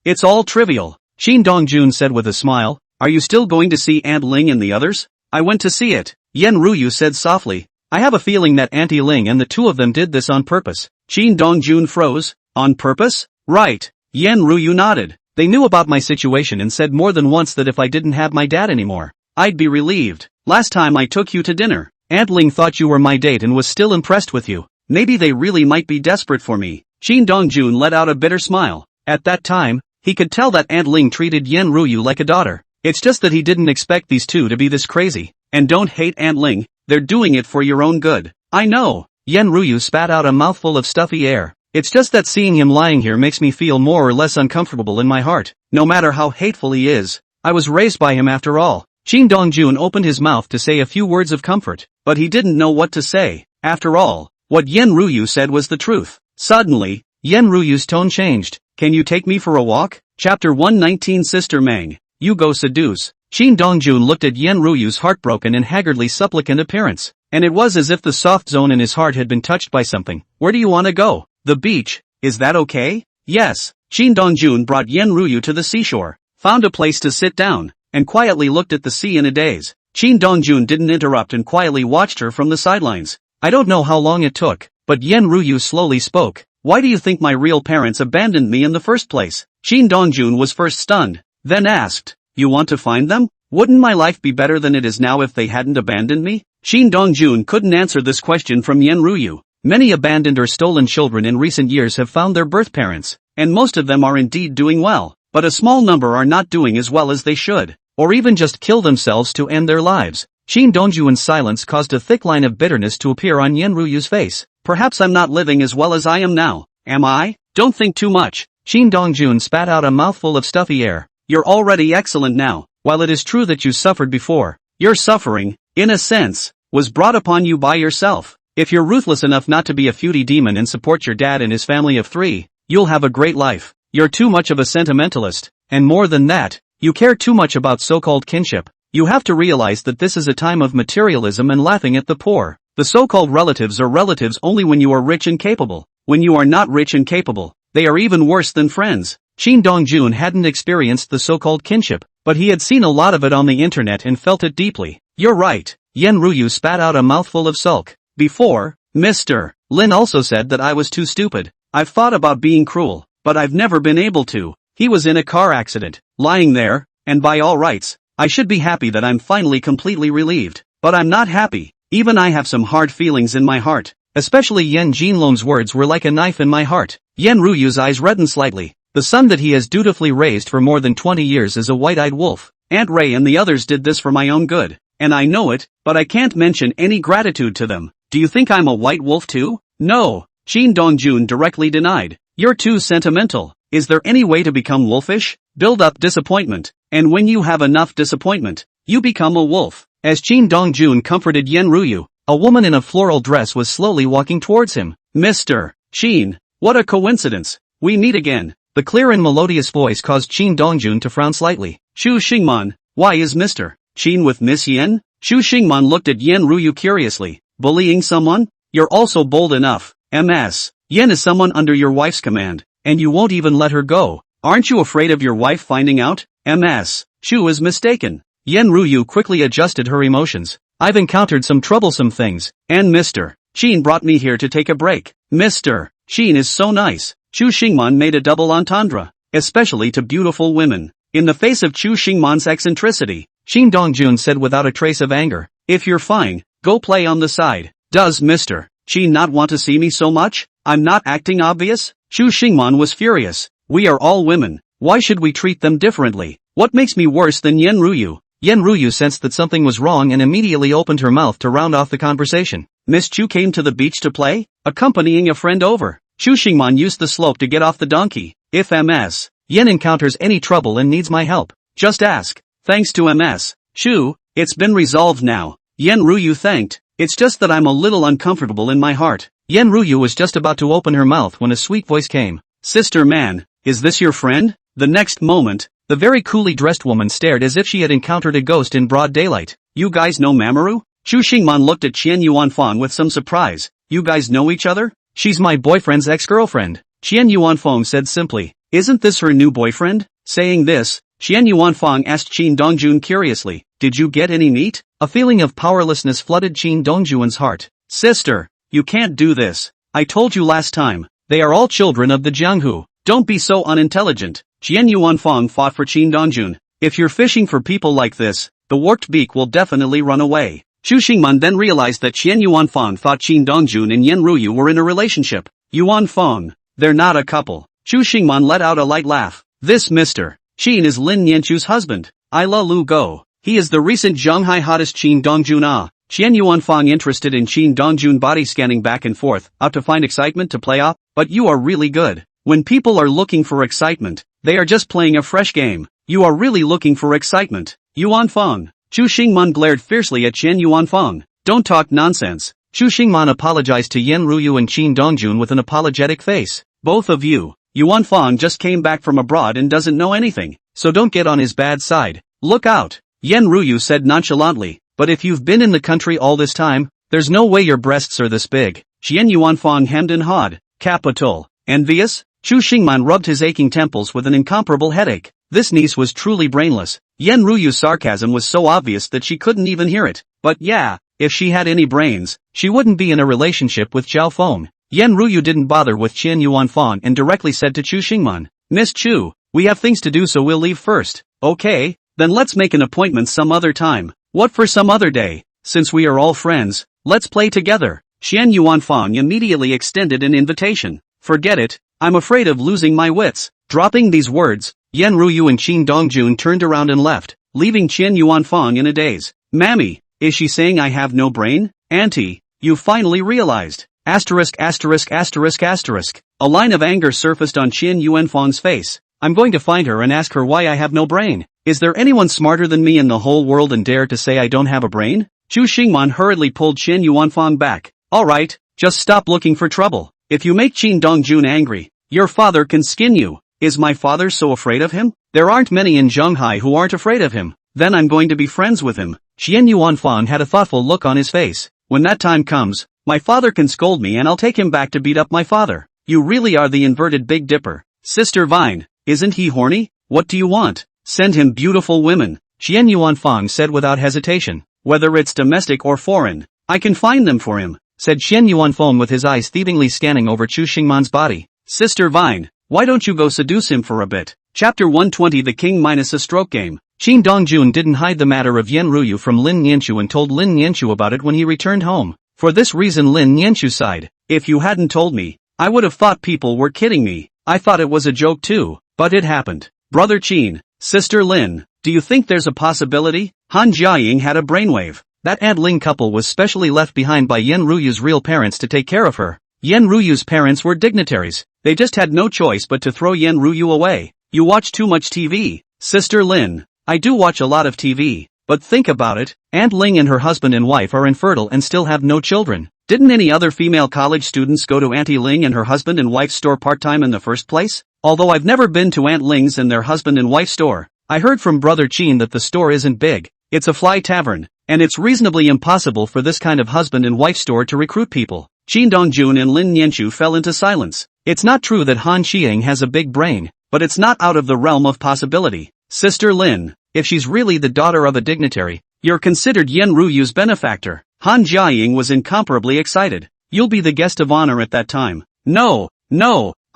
it's all trivial. Shin Dong-jun said with a smile. Are you still going to see Aunt Ling and the others? I went to see it. Yen Ruyu said softly. I have a feeling that Auntie Ling and the two of them did this on purpose. Shin Dong-jun froze. On purpose? Right. Yen Ruyu nodded. They knew about my situation and said more than once that if I didn't have my dad anymore, I'd be relieved. Last time I took you to dinner, Aunt Ling thought you were my date and was still impressed with you. Maybe they really might be desperate for me. Shin Dong-jun let out a bitter smile. At that time, he could tell that Aunt Ling treated Yen Ruyu like a daughter. It's just that he didn't expect these two to be this crazy. And don't hate Aunt Ling, they're doing it for your own good. I know. Yen Ryu spat out a mouthful of stuffy air. It's just that seeing him lying here makes me feel more or less uncomfortable in my heart, no matter how hateful he is. I was raised by him after all. Shin Dongjun opened his mouth to say a few words of comfort, but he didn't know what to say. After all, what Yen Ryu said was the truth. Suddenly, Yen Ryu's tone changed. Can you take me for a walk? Chapter 119 Sister Mang, you go seduce. Shin Dongjun looked at Yen Ryu's heartbroken and haggardly supplicant appearance, and it was as if the soft zone in his heart had been touched by something. Where do you want to go? The beach, is that okay? Yes. Shin Dongjun brought Yen Ryu to the seashore, found a place to sit down, and quietly looked at the sea in a daze. Shin Dongjun didn't interrupt and quietly watched her from the sidelines. I don't know how long it took, but Yen Ryu slowly spoke. Why do you think my real parents abandoned me in the first place? Shin Dongjun was first stunned, then asked, you want to find them? Wouldn't my life be better than it is now if they hadn't abandoned me? Shin Dongjun couldn't answer this question from Yen Ryu. Many abandoned or stolen children in recent years have found their birth parents, and most of them are indeed doing well, but a small number are not doing as well as they should, or even just kill themselves to end their lives. Shin Dongjun's silence caused a thick line of bitterness to appear on Yen Ryu's face. Perhaps I'm not living as well as I am now, am I? Don't think too much. Shin Dongjun spat out a mouthful of stuffy air. You're already excellent now. While it is true that you suffered before, your suffering, in a sense, was brought upon you by yourself. If you're ruthless enough not to be a feudy demon and support your dad and his family of 3, you'll have a great life. You're too much of a sentimentalist, and more than that, you care too much about so-called kinship. You have to realize that this is a time of materialism and laughing at the poor. The so-called relatives are relatives only when you are rich and capable. When you are not rich and capable, they are even worse than friends. Shin Dongjun hadn't experienced the so-called kinship, but he had seen a lot of it on the internet and felt it deeply. You're right. Yen Ryu spat out a mouthful of sulk. Before, Mr. Lin also said that I was too stupid. I've thought about being cruel, but I've never been able to. He was in a car accident, lying there, and by all rights, I should be happy that I'm finally completely relieved. But I'm not happy. Even I have some hard feelings in my heart. Especially Yen Jinlong's words were like a knife in my heart. Yen Ryu's eyes reddened slightly. The son that he has dutifully raised for more than 20 years is a white-eyed wolf. Aunt Ray and the others did this for my own good, and I know it, but I can't mention any gratitude to them. Do you think I'm a white wolf too? No. Shin Dongjun directly denied. You're too sentimental. Is there any way to become wolfish? Build up disappointment, and when you have enough disappointment, you become a wolf. As Shin Dongjun comforted Yen Ryu, a woman in a floral dress was slowly walking towards him. Mr. Shin, what a coincidence. We meet again. The clear and melodious voice caused Shin Dongjun to frown slightly. Shu Xingman, why is Mr. Shin with Miss Yen? Shu Xingman looked at Yen Ryu curiously. Bullying someone? You're also bold enough. Ms. Yen is someone under your wife's command, and you won't even let her go. Aren't you afraid of your wife finding out? Ms. Shu is mistaken. Yen Ryu quickly adjusted her emotions. I've encountered some troublesome things, and Mr. Shin brought me here to take a break. Mr. Shin is so nice. Chu Xingman made a double entendre, especially to beautiful women. In the face of Chu Xingman's eccentricity, Shin Dongjun said without a trace of anger, if you're fine, go play on the side. Does Mr. Shin not want to see me so much? I'm not acting obvious? Chu Xingman was furious. We are all women. Why should we treat them differently? What makes me worse than Yen Ryu? Yen Ryu sensed that something was wrong and immediately opened her mouth to round off the conversation. Miss Chu came to the beach to play, accompanying a friend over. Chu Xingman used the slope to get off the donkey. If Ms. Yen encounters any trouble and needs my help, just ask. Thanks to Ms. Chu, it's been resolved now. Yen Ryu thanked. It's just that I'm a little uncomfortable in my heart. Yen Ryu was just about to open her mouth when a sweet voice came. Sister Man, is this your friend? The next moment, the very coolly dressed woman stared as if she had encountered a ghost in broad daylight. You guys know Mamoru? Chu Xingman looked at Qian Yuanfang with some surprise. You guys know each other? She's my boyfriend's ex-girlfriend. Qian Yuanfang said simply. Isn't this her new boyfriend? Saying this, Qian Yuanfang asked Shin Dongjun curiously. Did you get any meat? A feeling of powerlessness flooded Shin Dongjun's heart. Sister, you can't do this. I told you last time. They are all children of the Jianghu. Don't be so unintelligent. Qian Yuanfang fought for Shin Dongjun. If you're fishing for people like this, the warped beak will definitely run away. Chu Xingman then realized that Qian Yuanfang thought Shin Dongjun and Yen Ryu were in a relationship. Yuanfang, they're not a couple. Chu Xingman let out a light laugh. This Mr. Shin is Lin Yanchu's husband. I la lu go. He is the recent Shanghai hottest Qin Dongjun ah. Qian Yuanfang interested in Qin Dongjun body scanning back and forth, out to find excitement to play up, but you are really good. When people are looking for excitement, they are just playing a fresh game. You are really looking for excitement. Yuanfang. Chu Xingman glared fiercely at Qian Yuanfang. Don't talk nonsense. Chu Xingman apologized to Yan Ruyu and Qin Dongjun with an apologetic face. Both of you. Yuanfang just came back from abroad and doesn't know anything, so don't get on his bad side. Look out. Yan Ruyu said nonchalantly, but if you've been in the country all this time, there's no way your breasts are this big. Qian Yuanfang hemmed and hawed. Capital. Envious? Chu Xingman rubbed his aching temples with an incomparable headache. This niece was truly brainless. Yan Ruyu's sarcasm was so obvious that she couldn't even hear it. But yeah, if she had any brains, she wouldn't be in a relationship with Zhao Feng. Yan Ruyu didn't bother with Qian Yuanfang and directly said to Chu Xingman, Miss Chu, we have things to do so we'll leave first. Okay, then let's make an appointment some other time. What for some other day? Since we are all friends, let's play together. Qian Yuanfang immediately extended an invitation. Forget it, I'm afraid of losing my wits. Dropping these words, Yan Ruyu and Qin Dongjun turned around and left, leaving Qian Yuanfang in a daze. Mammy, is she saying I have no brain? Auntie, you finally realized. Asterisk asterisk asterisk asterisk. A line of anger surfaced on Qian Yuanfang's face. I'm going to find her and ask her why I have no brain. Is there anyone smarter than me in the whole world and dare to say I don't have a brain? Chu Xingman hurriedly pulled Qian Yuanfang back. Alright, just stop looking for trouble. If you make Qin Dongjun angry, your father can skin you. Is my father so afraid of him? There aren't many in Shanghai who aren't afraid of him. Then I'm going to be friends with him. Qian Yuanfang had a thoughtful look on his face. When that time comes, my father can scold me and I'll take him back to beat up my father. You really are the inverted Big Dipper. Sister Vine, isn't he horny? What do you want? Send him beautiful women. Qian Yuanfang said without hesitation. Whether it's domestic or foreign, I can find them for him, said Qian Yuanfang with his eyes thievingly scanning over Chu Xingman's body. Sister Vine, why don't you go seduce him for a bit? Chapter 120 The King minus a stroke game. Qin Dongjun didn't hide the matter of Yan Ruyu from Lin Nianchu and told Lin Nianchu about it when he returned home. For this reason Lin Nianchu sighed. If you hadn't told me, I would have thought people were kidding me. I thought it was a joke too, but it happened. Brother Qin, Sister Lin, do you think there's a possibility? Han Jiaying had a brainwave. That Aunt Ling couple was specially left behind by Yan Ruyu's real parents to take care of her. Yan Ruyu's parents were dignitaries. They just had no choice but to throw Yan Ruyu away. You watch too much TV. Sister Lin, I do watch a lot of TV. But think about it, Aunt Ling and her husband and wife are infertile and still have no children. Didn't any other female college students go to Auntie Ling and her husband and wife's store part-time in the first place? Although I've never been to Aunt Ling's and their husband and wife store, I heard from Brother Qin that the store isn't big. It's a fly tavern, and it's reasonably impossible for this kind of husband and wife store to recruit people. Qin Dongjun and Lin Nianchu fell into silence. It's not true that Han Qiang has a big brain, but it's not out of the realm of possibility. Sister Lin, if she's really the daughter of a dignitary, you're considered Yan Ruyu's benefactor. Han Jiaying was incomparably excited. You'll be the guest of honor at that time. No,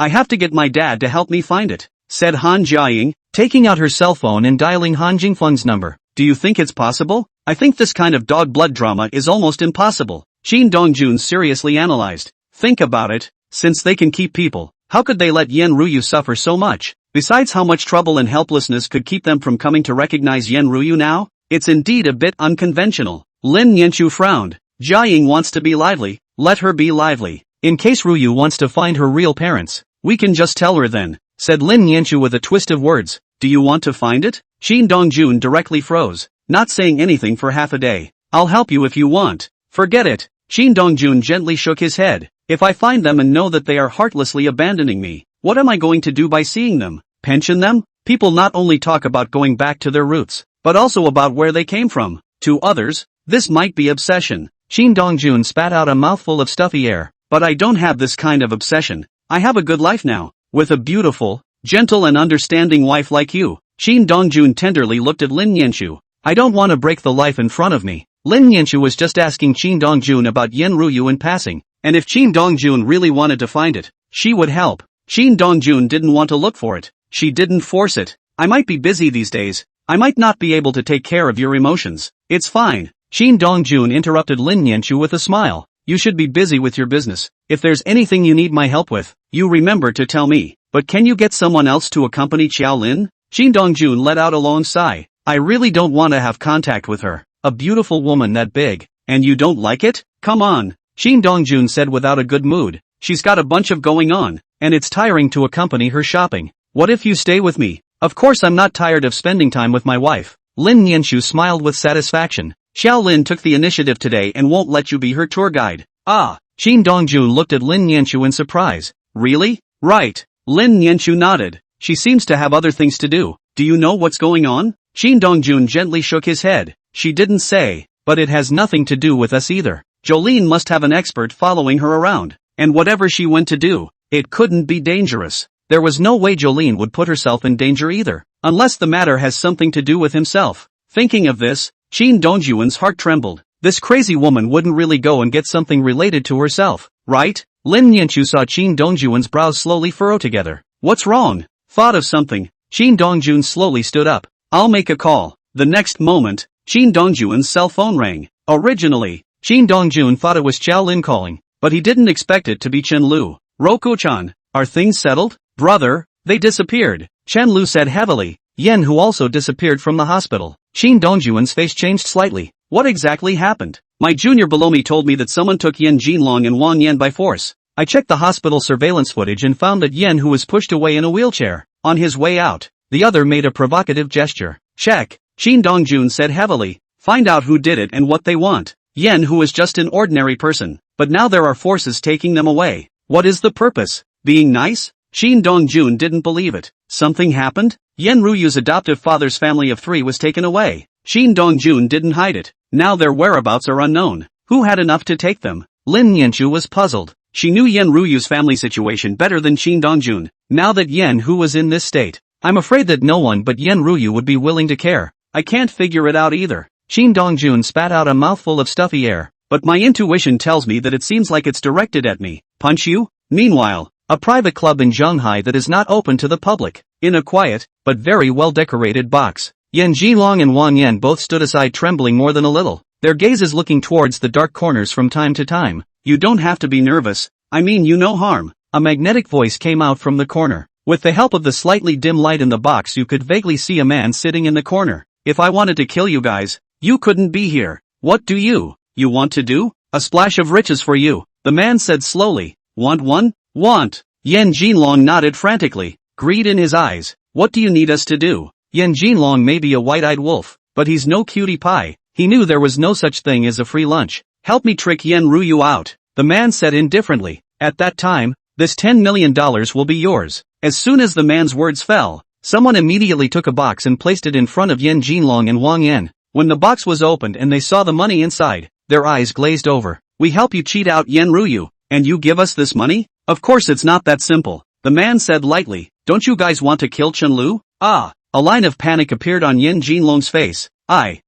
I have to get my dad to help me find it, said Han Jiaying, taking out her cell phone and dialing Han Jingfeng's number. Do you think it's possible? I think this kind of dog blood drama is almost impossible. Qin Dongjun seriously analyzed. Think about it, since they can keep people, how could they let Yan Ruyu suffer so much? Besides, how much trouble and helplessness could keep them from coming to recognize Yan Ruyu now? It's indeed a bit unconventional. Lin Nianchu frowned. Jiaying wants to be lively, let her be lively. In case Ruyu wants to find her real parents, we can just tell her then, said Lin Nianchu with a twist of words. Do you want to find it? Qin Dongjun directly froze, not saying anything for half a day. I'll help you if you want. Forget it. Qin Dongjun gently shook his head. If I find them and know that they are heartlessly abandoning me, what am I going to do by seeing them? Pension them? People not only talk about going back to their roots, but also about where they came from. To others, this might be obsession. Qin Dongjun spat out a mouthful of stuffy air. But I don't have this kind of obsession. I have a good life now, with a beautiful, gentle and understanding wife like you. Qin Dongjun tenderly looked at Lin Nianchu. I don't want to break the life in front of me. Lin Nianchu was just asking Qin Dongjun about Yan Ruyu in passing, and if Qin Dongjun really wanted to find it, she would help. Qin Dongjun didn't want to look for it. She didn't force it. I might be busy these days. I might not be able to take care of your emotions. It's fine. Qin Dongjun interrupted Lin Nianchu with a smile. You should be busy with your business. If there's anything you need my help with, you remember to tell me. But can you get someone else to accompany Qiao Lin? Qin Dongjun let out a long sigh. I really don't want to have contact with her. A beautiful woman that big. And you don't like it? Come on. Shin Dongjun said without a good mood. She's got a bunch of going on, and it's tiring to accompany her shopping. What if you stay with me? Of course I'm not tired of spending time with my wife. Lin Nianshu smiled with satisfaction. Xiao Lin took the initiative today and won't let you be her tour guide. Ah. Shin Dongjun looked at Lin Nianshu in surprise. Really? Right. Lin Nianshu nodded. She seems to have other things to do. Do you know what's going on? Shin Dongjun gently shook his head. She didn't say, but it has nothing to do with us either. Jolene must have an expert following her around. And whatever she went to do, it couldn't be dangerous. There was no way Jolene would put herself in danger either, unless the matter has something to do with himself. Thinking of this, Shin Dongjun's heart trembled. This crazy woman wouldn't really go and get something related to herself, right? Lin Nianshu saw Shin Dongjun's brows slowly furrow together. What's wrong? Thought of something. Shin Dongjun slowly stood up. I'll make a call. The next moment, Shin Dongjun's cell phone rang. Originally, Shin Dongjun thought it was Xiao Lin calling, but he didn't expect it to be Chen Lu. Roku-chan, are things settled? Brother, they disappeared, Chen Lu said heavily. Yen, who also disappeared from the hospital. Shin Dongjun's face changed slightly. What exactly happened? My junior below me told me that someone took Yen Jinlong and Wang Yen by force. I checked the hospital surveillance footage and found that Yen, who was pushed away in a wheelchair, on his way out. The other made a provocative gesture. Check, Shin Dongjun said heavily. Find out who did it and what they want. Yen, who was just an ordinary person, but now there are forces taking them away. What is the purpose? Being nice? Shin Dongjun didn't believe it. Something happened? Yen Ruyu's adoptive father's family of 3 was taken away. Shin Dongjun didn't hide it. Now their whereabouts are unknown. Who had enough to take them? Lin Nianshu was puzzled. She knew Yen Ruyu's family situation better than Shin Dongjun. Now that Yen Hu was in this state, I'm afraid that no one but Yen Ruyu would be willing to care. I can't figure it out either. Shin Dongjun spat out a mouthful of stuffy air. But my intuition tells me that it seems like it's directed at me. Punch you? Meanwhile, a private club in Shanghai that is not open to the public. In a quiet, but very well-decorated box. Yen Jinlong and Wang Yen both stood aside, trembling more than a little, their gazes looking towards the dark corners from time to time. You don't have to be nervous. I mean you no harm. A magnetic voice came out from the corner. With the help of the slightly dim light in the box, you could vaguely see a man sitting in the corner. If I wanted to kill you guys, you couldn't be here. What do you want to do? A splash of riches for you, the man said slowly. Want one? Want. Yen Jinlong nodded frantically, greed in his eyes. What do you need us to do? Yen Jinlong may be a white-eyed wolf, but he's no cutie pie. He knew there was no such thing as a free lunch. Help me trick Yen Ruyu out, the man said indifferently. At that time, this $10 million will be yours. As soon as the man's words fell, someone immediately took a box and placed it in front of Yen Jinlong and Wang Yen. When the box was opened and they saw the money inside, their eyes glazed over. We help you cheat out Yen Ruyu, and you give us this money? Of course it's not that simple, the man said lightly. Don't you guys want to kill Chen Lu? Ah! A line of panic appeared on Yen Jinlong's face. I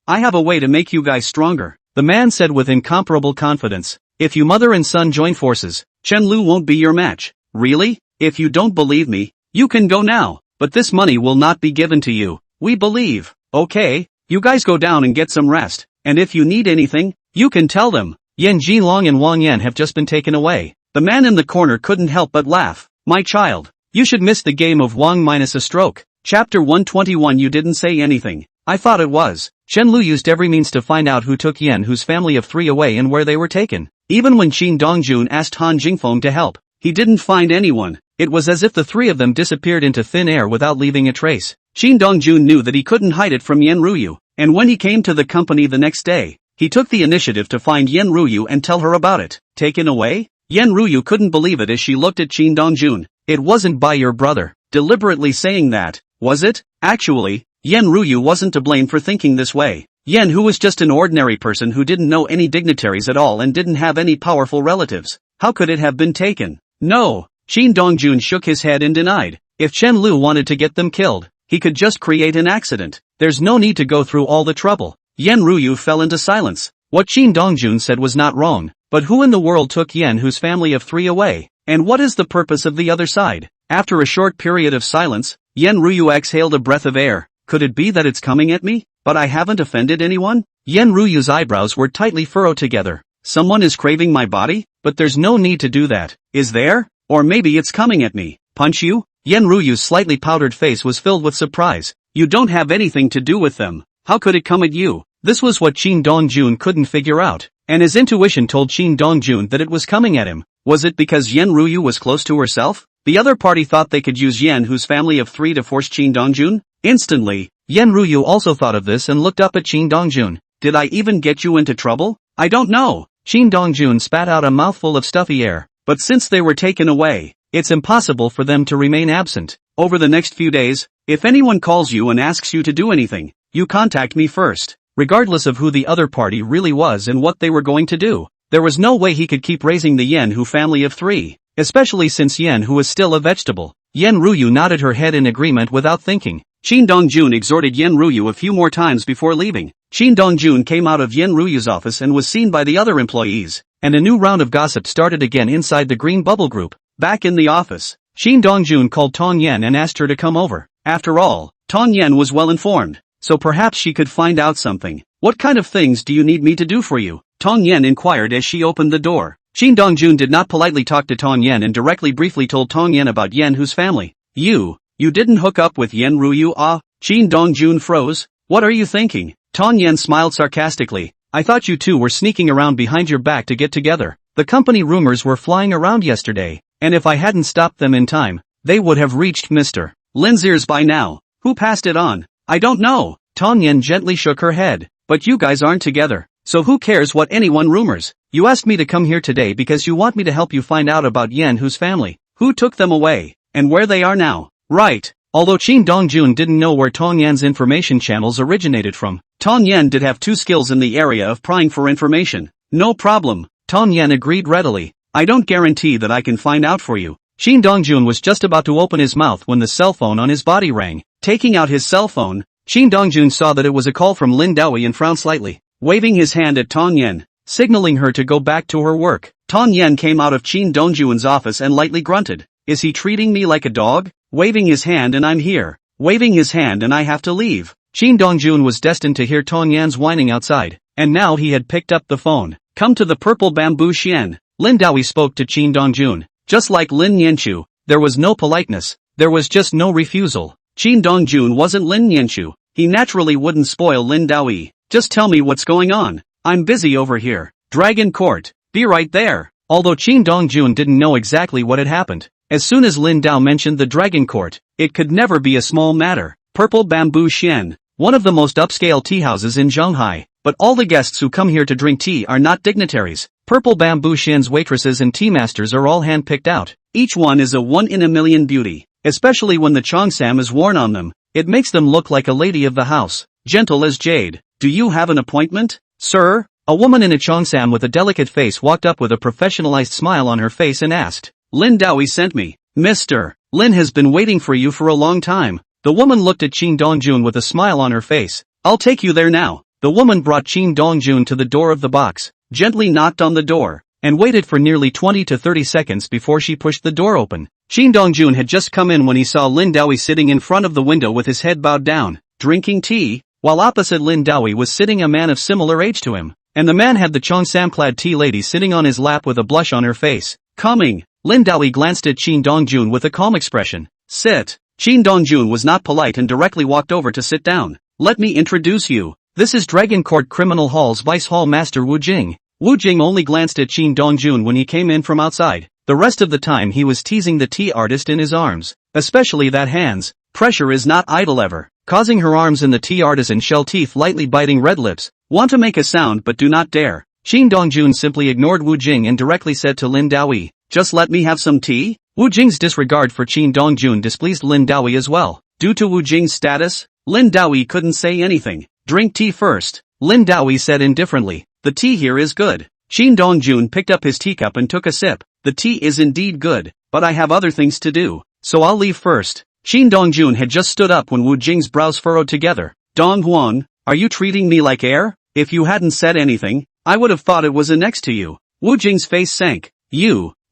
have a way to make you guys stronger, the man said with incomparable confidence. If you mother and son join forces, Chen Lu won't be your match. Really? If you don't believe me, you can go now, but this money will not be given to you. We believe. Okay, you guys go down and get some rest, and if you need anything, you can tell them. Yen Jinlong and Wang Yen have just been taken away. The man in the corner couldn't help but laugh. My child, you should miss the game of Wang minus a stroke. Chapter 121. You didn't say anything. I thought it was. Chen Lu used every means to find out who took Yen Hu's family of 3 away and where they were taken. Even when Shin Dongjun asked Han Jingfeng to help, he didn't find anyone. It was as if the 3 of them disappeared into thin air without leaving a trace. Shin Dongjun knew that he couldn't hide it from Yen Ruyu, and when he came to the company the next day, he took the initiative to find Yen Ruyu and tell her about it. Taken away? Yen Ruyu couldn't believe it as she looked at Shin Dongjun. It wasn't by your brother deliberately saying that, was it? Actually, Yen Ruyu wasn't to blame for thinking this way. Yen, who was just an ordinary person who didn't know any dignitaries at all and didn't have any powerful relatives. How could it have been taken? No. Shin Dongjun shook his head and denied. If Chen Lu wanted to get them killed, he could just create an accident. There's no need to go through all the trouble. Yen Ruyu fell into silence. What Shin Dongjun said was not wrong, but who in the world took Yen Hu's family of 3 away? And what is the purpose of the other side? After a short period of silence, Yen Ruyu exhaled a breath of air. Could it be that it's coming at me? But I haven't offended anyone? Yen Ruyu's eyebrows were tightly furrowed together. Someone is craving my body? But there's no need to do that. Is there? Or maybe it's coming at me. Punch you? Yen Ruyu's slightly powdered face was filled with surprise. You don't have anything to do with them. How could it come at you? This was what Shin Dong-jun couldn't figure out, and his intuition told Shin Dong-jun that it was coming at him. Was it because Yen Ryu was close to herself? The other party thought they could use Yen Hu's family of 3 to force Shin Dong-jun? Instantly, Yen Ryu also thought of this and looked up at Shin Dong-jun. Did I even get you into trouble? I don't know. Shin Dong-jun spat out a mouthful of stuffy air. But since they were taken away, it's impossible for them to remain absent. Over the next few days, if anyone calls you and asks you to do anything, you contact me first. Regardless of who the other party really was and what they were going to do, there was no way he could keep raising the Yen Hu family of 3, especially since Yen Hu was still a vegetable. Yen Ryu nodded her head in agreement without thinking. Shin Dong-jun exhorted Yen Ryu a few more times before leaving. Shin Dong-jun came out of Yen Ryu's office and was seen by the other employees, and a new round of gossip started again inside the Green Bubble Group. Back in the office, Shin Dong-jun called Tong Yen and asked her to come over. After all, Tong Yen was well informed, so perhaps she could find out something. What kind of things do you need me to do for you? Tong Yen inquired as she opened the door. Shin Dong-jun did not politely talk to Tong Yen and directly briefly told Tong Yen about Yen Hu's family. You didn't hook up with Yen Ryu, ah? Shin Dong-jun froze. What are you thinking? Tong Yen smiled sarcastically. I thought you two were sneaking around behind your back to get together. The company rumors were flying around yesterday, and if I hadn't stopped them in time, they would have reached Mr. Lin's ears by now. Who passed it on? I don't know. Tong Yen gently shook her head. But you guys aren't together, so who cares what anyone rumors? You asked me to come here today because you want me to help you find out about Yen Hu's family, who took them away, and where they are now. Right. Although Shin Dong-jun didn't know where Tong Yen's information channels originated from, Tong Yen did have 2 skills in the area of prying for information. No problem. Tong Yen agreed readily. I don't guarantee that I can find out for you. Shin Dong-jun was just about to open his mouth when the cell phone on his body rang. Taking out his cell phone, Shin Dong-jun saw that it was a call from Lin Dawi and frowned slightly, waving his hand at Tong Yen, signaling her to go back to her work. Tong Yen came out of Shin Dong-jun's office and lightly grunted. Is he treating me like a dog? Waving his hand and I'm here. Waving his hand and I have to leave. Shin Dong-jun was destined to hear Tong Yan's whining outside, and now he had picked up the phone. Come to the Purple Bamboo Xian. Lin Dawi spoke to Shin Dong-jun. Just like Lin Yanchu, there was no politeness, there was just no refusal. Shin Dong-jun wasn't Lin Yanchu. He naturally wouldn't spoil Lin Dawi. Just tell me what's going on. I'm busy over here. Dragon Court. Be right there. Although Shin Dong-jun didn't know exactly what had happened, as soon as Lin Dao mentioned the Dragon Court, it could never be a small matter. Purple Bamboo Xian, one of the most upscale tea houses in Shanghai, but all the guests who come here to drink tea are not dignitaries. Purple Bamboo Xian's waitresses and tea masters are all hand-picked out. Each one is a one-in-a-million beauty, especially when the cheongsam is worn on them. It makes them look like a lady of the house, gentle as jade. Do you have an appointment, sir? A woman in a cheongsam with a delicate face walked up with a professionalized smile on her face and asked. Lin Dawi sent me. Mr. Lin has been waiting for you for a long time. The woman looked at Shin Dong-jun with a smile on her face. I'll take you there now. The woman brought Shin Dong-jun to the door of the box, gently knocked on the door, and waited for nearly 20 to 30 seconds before she pushed the door open. Shin Dong-jun had just come in when he saw Lin Dawi sitting in front of the window with his head bowed down, drinking tea, while opposite Lin Dawi was sitting a man of similar age to him, and the man had the cheongsam-clad tea lady sitting on his lap with a blush on her face. Coming. Lin Dawi glanced at Shin Dong-jun with a calm expression. Sit. Shin Dong-jun was not polite and directly walked over to sit down. Let me introduce you. This is Dragon Court Criminal Hall's Vice Hall Master Wu Jing. Wu Jing only glanced at Shin Dong-jun when he came in from outside. The rest of the time he was teasing the tea artist in his arms, especially that hands. Pressure is not idle ever, causing her arms in the tea artisan shell teeth lightly biting red lips. Want to make a sound but do not dare. Shin Dong-jun simply ignored Wu Jing and directly said to Lin Dawi, just let me have some tea? Wu Jing's disregard for Shin Dong-jun displeased Lin Dawi as well. Due to Wu Jing's status, Lin Dawi couldn't say anything. Drink tea first, Lin Dawi said indifferently. The tea here is good. Shin Dong-jun picked up his teacup and took a sip. The tea is indeed good, but I have other things to do, so I'll leave first. Shin Dong-jun had just stood up when Wu Jing's brows furrowed together. Dong Huang, are you treating me like air? If you hadn't said anything, I would have thought it was a next to you. Wu Jing's face sank.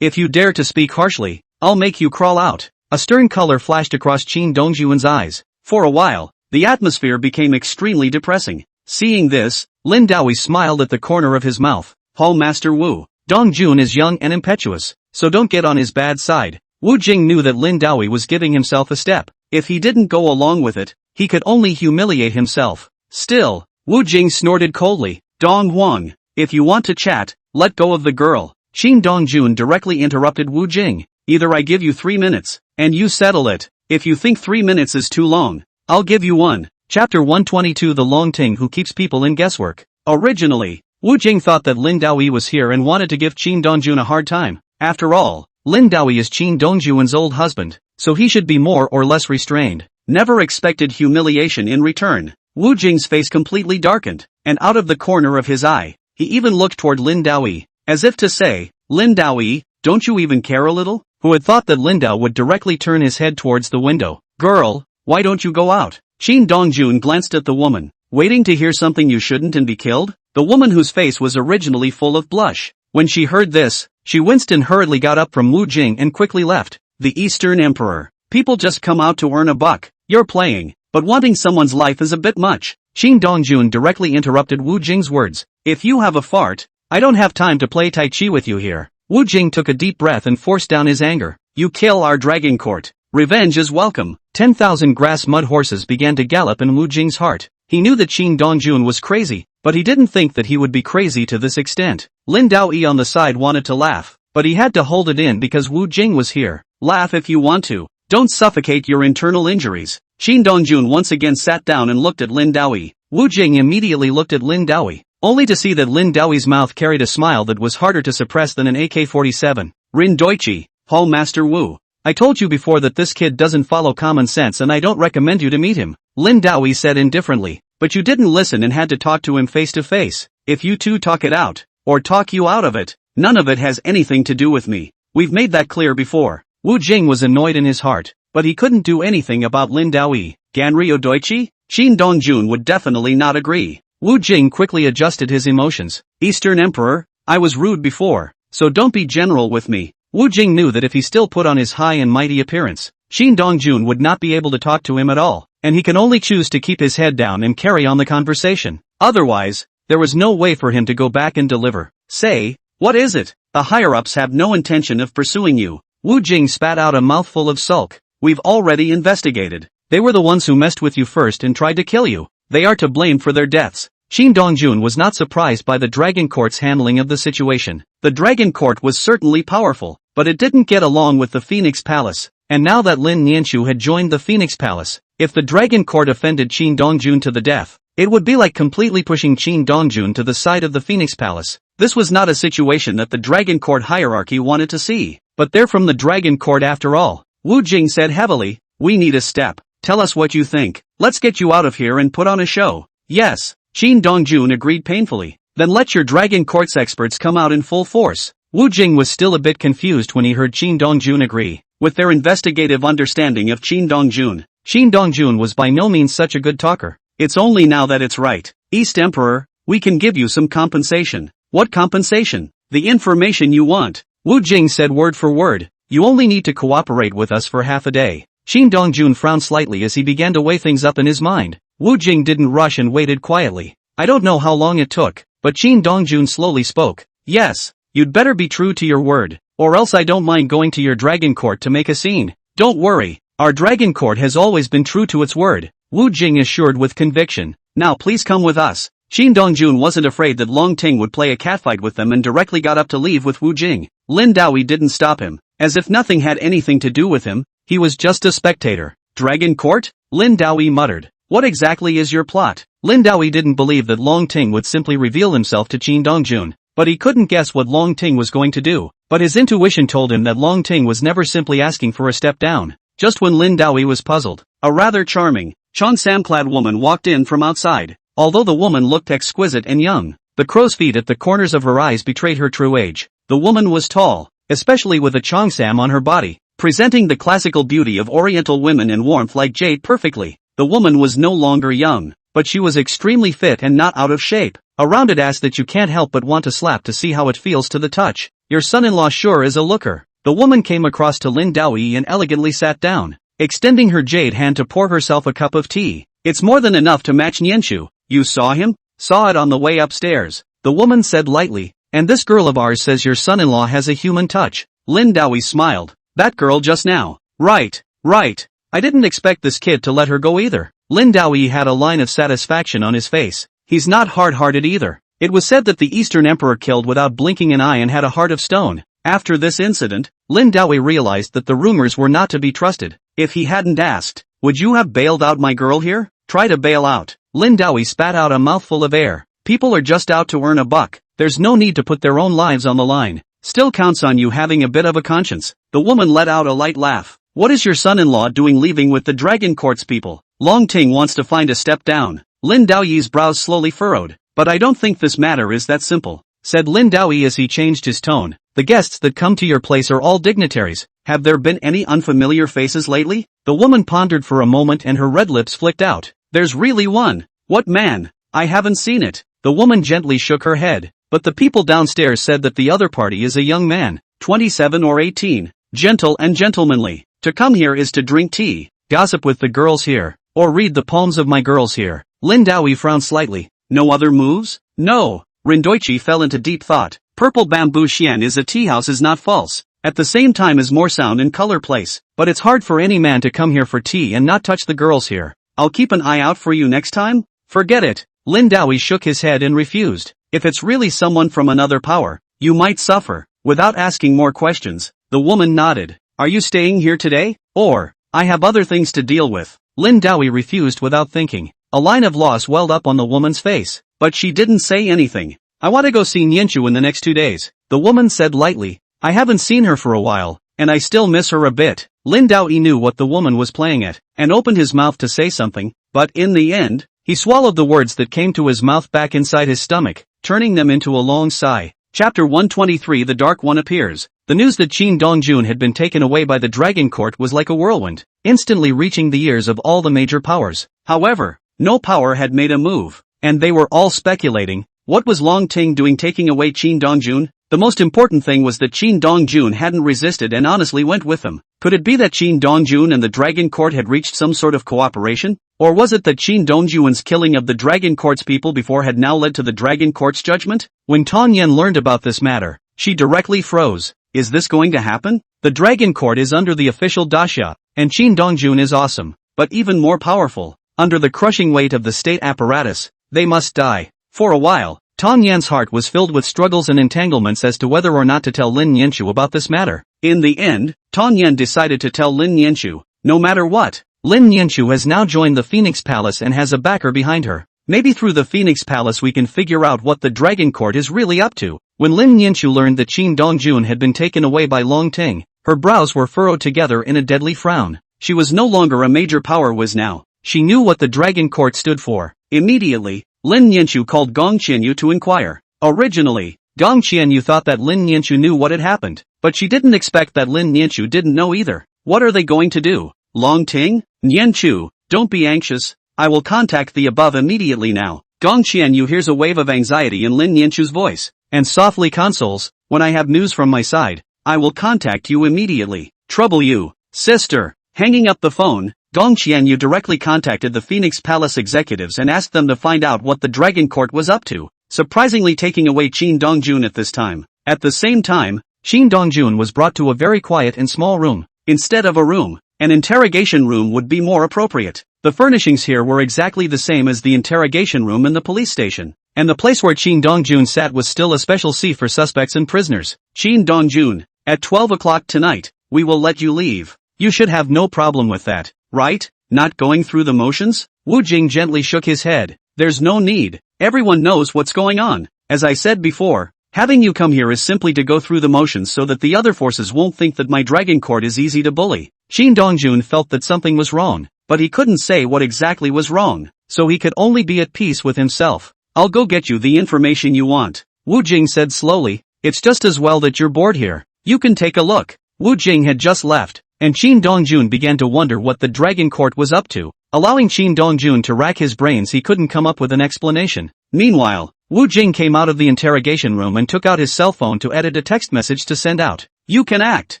If you dare to speak harshly, I'll make you crawl out. A stern color flashed across Shin Dong-jun's eyes. For a while, the atmosphere became extremely depressing. Seeing this, Lin Dawi smiled at the corner of his mouth. Hall Master Wu, Dong-jun is young and impetuous, so don't get on his bad side. Wu Jing knew that Lin Daoi was giving himself a step. If he didn't go along with it, he could only humiliate himself. Still, Wu Jing snorted coldly. Dong Huang, if you want to chat, let go of the girl. Qin Dongjun directly interrupted Wu Jing. Either I give you 3 minutes, and you settle it. If you think 3 minutes is too long, I'll give you 1. Chapter 122 The Long Ting Who Keeps People in Guesswork. Originally, Wu Jing thought that Lin Daoi was here and wanted to give Qin Dongjun a hard time. After all, Lin Daoi is Qin Dongjun's old husband, so he should be more or less restrained. Never expected humiliation in return. Wu Jing's face completely darkened, and out of the corner of his eye, he even looked toward Lin Daoi, as if to say, Lin Daoi, don't you even care a little? Who had thought that Lin Dao would directly turn his head towards the window? Girl, why don't you go out? Qin Dongjun glanced at the woman. Waiting to hear something you shouldn't and be killed? The woman whose face was originally full of blush. When she heard this, she winced and hurriedly got up from Wu Jing and quickly left. The Eastern Emperor. People just come out to earn a buck. You're playing, but wanting someone's life is a bit much. Qin Dongjun directly interrupted Wu Jing's words. If you have a fart, I don't have time to play Tai Chi with you here. Wu Jing took a deep breath and forced down his anger. You kill our dragon court. Revenge is welcome. 10,000 grass mud horses began to gallop in Wu Jing's heart. He knew that Qin Dongjun was crazy, but he didn't think that he would be crazy to this extent. Lin Daoi on the side wanted to laugh, but he had to hold it in because Wu Jing was here. Laugh if you want to. Don't suffocate your internal injuries. Qin Dongjun once again sat down and looked at Lin Daoi. Wu Jing immediately looked at Lin Daoi, only to see that Lin Daoi's mouth carried a smile that was harder to suppress than an AK-47. Rin Doichi, Paul Master Wu. I told you before that this kid doesn't follow common sense and I don't recommend you to meet him, Lin Daoi said indifferently. But you didn't listen and had to talk to him face to face. If you two talk it out, or talk you out of it, none of it has anything to do with me. We've made that clear before. Wu Jing was annoyed in his heart, but he couldn't do anything about Lin Daoi. Ganryo Doichi? Qin Dongjun would definitely not agree. Wu Jing quickly adjusted his emotions. Eastern Emperor, I was rude before, so don't be general with me. Wu Jing knew that if he still put on his high and mighty appearance, Qin Dongjun would not be able to talk to him at all, and he can only choose to keep his head down and carry on the conversation. Otherwise, there was no way for him to go back and deliver. Say, what is it? The higher-ups have no intention of pursuing you. Wu Jing spat out a mouthful of sulk. We've already investigated. They were the ones who messed with you first and tried to kill you. They are to blame for their deaths. Qin Dongjun was not surprised by the Dragon Court's handling of the situation. The Dragon Court was certainly powerful, but it didn't get along with the Phoenix Palace. And now that Lin Nianchu had joined the Phoenix Palace, if the Dragon Court offended Qin Dongjun to the death, it would be like completely pushing Qin Dongjun to the side of the Phoenix Palace. This was not a situation that the Dragon Court hierarchy wanted to see. But they're from the Dragon Court after all. Wu Jing said heavily, we need a step. Tell us what you think. Let's get you out of here and put on a show. Yes. Qin Dongjun agreed painfully. Then let your Dragon Court's experts come out in full force. Wu Jing was still a bit confused when he heard Qin Dongjun agree. With their investigative understanding of Qin Dongjun was by no means such a good talker. It's only now that it's right. East Emperor, we can give you some compensation. What compensation? The information you want. Wu Jing said word for word. You only need to cooperate with us for half a day. Qin Dongjun frowned slightly as he began to weigh things up in his mind. Wu Jing didn't rush and waited quietly. I don't know how long it took, but Qin Dongjun slowly spoke. Yes, you'd better be true to your word, or else I don't mind going to your Dragon Court to make a scene. Don't worry, our Dragon Court has always been true to its word, Wu Jing assured with conviction. Now please come with us. Qin Dongjun wasn't afraid that Long Ting would play a catfight with them and directly got up to leave with Wu Jing. Lin Daoi didn't stop him. As if nothing had anything to do with him, he was just a spectator. Dragon Court? Lin Daoi muttered. What exactly is your plot? Lin Daoi didn't believe that Long Ting would simply reveal himself to Qin Dongjun, but he couldn't guess what Long Ting was going to do. But his intuition told him that Long Ting was never simply asking for a step down. Just when Lin Daoi was puzzled, a rather charming, cheongsam-clad woman walked in from outside. Although the woman looked exquisite and young, the crow's feet at the corners of her eyes betrayed her true age. The woman was tall, especially with a cheongsam on her body, presenting the classical beauty of Oriental women and warmth like jade perfectly. The woman was no longer young, but she was extremely fit and not out of shape. A rounded ass that you can't help but want to slap to see how it feels to the touch. Your son-in-law sure is a looker. The woman came across to Lin Daoi and elegantly sat down, extending her jade hand to pour herself a cup of tea. It's more than enough to match Nianchu. You saw him? Saw it on the way upstairs. The woman said lightly, and this girl of ours says your son-in-law has a human touch. Lin Daoi smiled. That girl just now. Right. I didn't expect this kid to let her go either. Lin Daoyi had a line of satisfaction on his face. He's not hard-hearted either. It was said that the Eastern Emperor killed without blinking an eye and had a heart of stone. After this incident, Lin Daoyi realized that the rumors were not to be trusted. If he hadn't asked, would you have bailed out my girl here? Try to bail out. Lin Daoyi spat out a mouthful of air. People are just out to earn a buck. There's no need to put their own lives on the line. Still counts on you having a bit of a conscience. The woman let out a light laugh. What is your son-in-law doing leaving with the Dragon Court's people? Long Ting wants to find a step down. Lin Daoyi's brows slowly furrowed. But I don't think this matter is that simple, said Lin Daoyi as he changed his tone. The guests that come to your place are all dignitaries. Have there been any unfamiliar faces lately? The woman pondered for a moment and her red lips flicked out. There's really one. What man? I haven't seen it. The woman gently shook her head. But the people downstairs said that the other party is a young man, 27 or 18, gentle and gentlemanly. To come here is to drink tea, gossip with the girls here, or read the poems of my girls here. Lin Daoyi frowned slightly. No other moves? No. Rindoichi fell into deep thought. Purple Bamboo Xian is a tea house is not false. At the same time as more sound and color place. But it's hard for any man to come here for tea and not touch the girls here. I'll keep an eye out for you next time? Forget it. Lin Daoyi shook his head and refused. If it's really someone from another power, you might suffer. Without asking more questions, the woman nodded. Are you staying here today? Or, I have other things to deal with. Lin Daoyi refused without thinking. A line of loss welled up on the woman's face. But she didn't say anything. I want to go see Nianchu in the next 2 days. The woman said lightly. I haven't seen her for a while, and I still miss her a bit. Lin Daoyi knew what the woman was playing at, and opened his mouth to say something, but in the end, he swallowed the words that came to his mouth back inside his stomach, turning them into a long sigh. Chapter 123 The Dark One appears. The news that Qin Dongjun had been taken away by the Dragon Court was like a whirlwind, instantly reaching the ears of all the major powers. However, no power had made a move, and they were all speculating. What was Long Ting doing taking away Qin Dongjun? The most important thing was that Qin Dongjun hadn't resisted and honestly went with them. Could it be that Qin Dongjun and the Dragon Court had reached some sort of cooperation? Or was it that Qin Dongjun's killing of the Dragon Court's people before had now led to the Dragon Court's judgment? When Tang Yan learned about this matter, she directly froze. Is this going to happen? The Dragon Court is under the official dasha, and Qin Dongjun is awesome, but even more powerful. Under the crushing weight of the state apparatus, they must die. For a while, Tang Yan's heart was filled with struggles and entanglements as to whether or not to tell Lin Nianchu about this matter. In the end, Tang Yan decided to tell Lin Nianchu, no matter what. Lin Nianchu has now joined the Phoenix Palace and has a backer behind her. Maybe through the Phoenix Palace we can figure out what the Dragon Court is really up to. When Lin Nianchu learned that Qin Dongjun had been taken away by Long Ting, her brows were furrowed together in a deadly frown. She was no longer a major power was now. She knew what the Dragon Court stood for. Immediately, Lin Nianchu called Gong Qianyu to inquire. Originally, Gong Qianyu thought that Lin Nianchu knew what had happened, but she didn't expect that Lin Nianchu didn't know either. What are they going to do? Long Ting? Nianchu, don't be anxious. I will contact the above immediately now. Gong Qianyu hears a wave of anxiety in Lin Nianchu's voice, and softly consoles, when I have news from my side, I will contact you immediately. Trouble you, sister. Hanging up the phone, Gong Qianyu directly contacted the Phoenix Palace executives and asked them to find out what the Dragon Court was up to, surprisingly taking away Qin Dongjun at this time. At the same time, Qin Dongjun was brought to a very quiet and small room. Instead of a room, an interrogation room would be more appropriate. The furnishings here were exactly the same as the interrogation room in the police station, and the place where Qin Dongjun sat was still a special seat for suspects and prisoners. Qin Dongjun, at 12 o'clock tonight, we will let you leave. You should have no problem with that, right? Not going through the motions? Wu Jing gently shook his head. There's no need. Everyone knows what's going on. As I said before, having you come here is simply to go through the motions so that the other forces won't think that my Dragon Court is easy to bully. Qin Dongjun felt that something was wrong, but he couldn't say what exactly was wrong, so he could only be at peace with himself. I'll go get you the information you want, Wu Jing said slowly. It's just as well that you're bored here. You can take a look. Wu Jing had just left, and Qin Dongjun began to wonder what the Dragon Court was up to. Allowing Qin Dongjun to rack his brains, he couldn't come up with an explanation. Meanwhile, Wu Jing came out of the interrogation room and took out his cell phone to edit a text message to send out. You can act.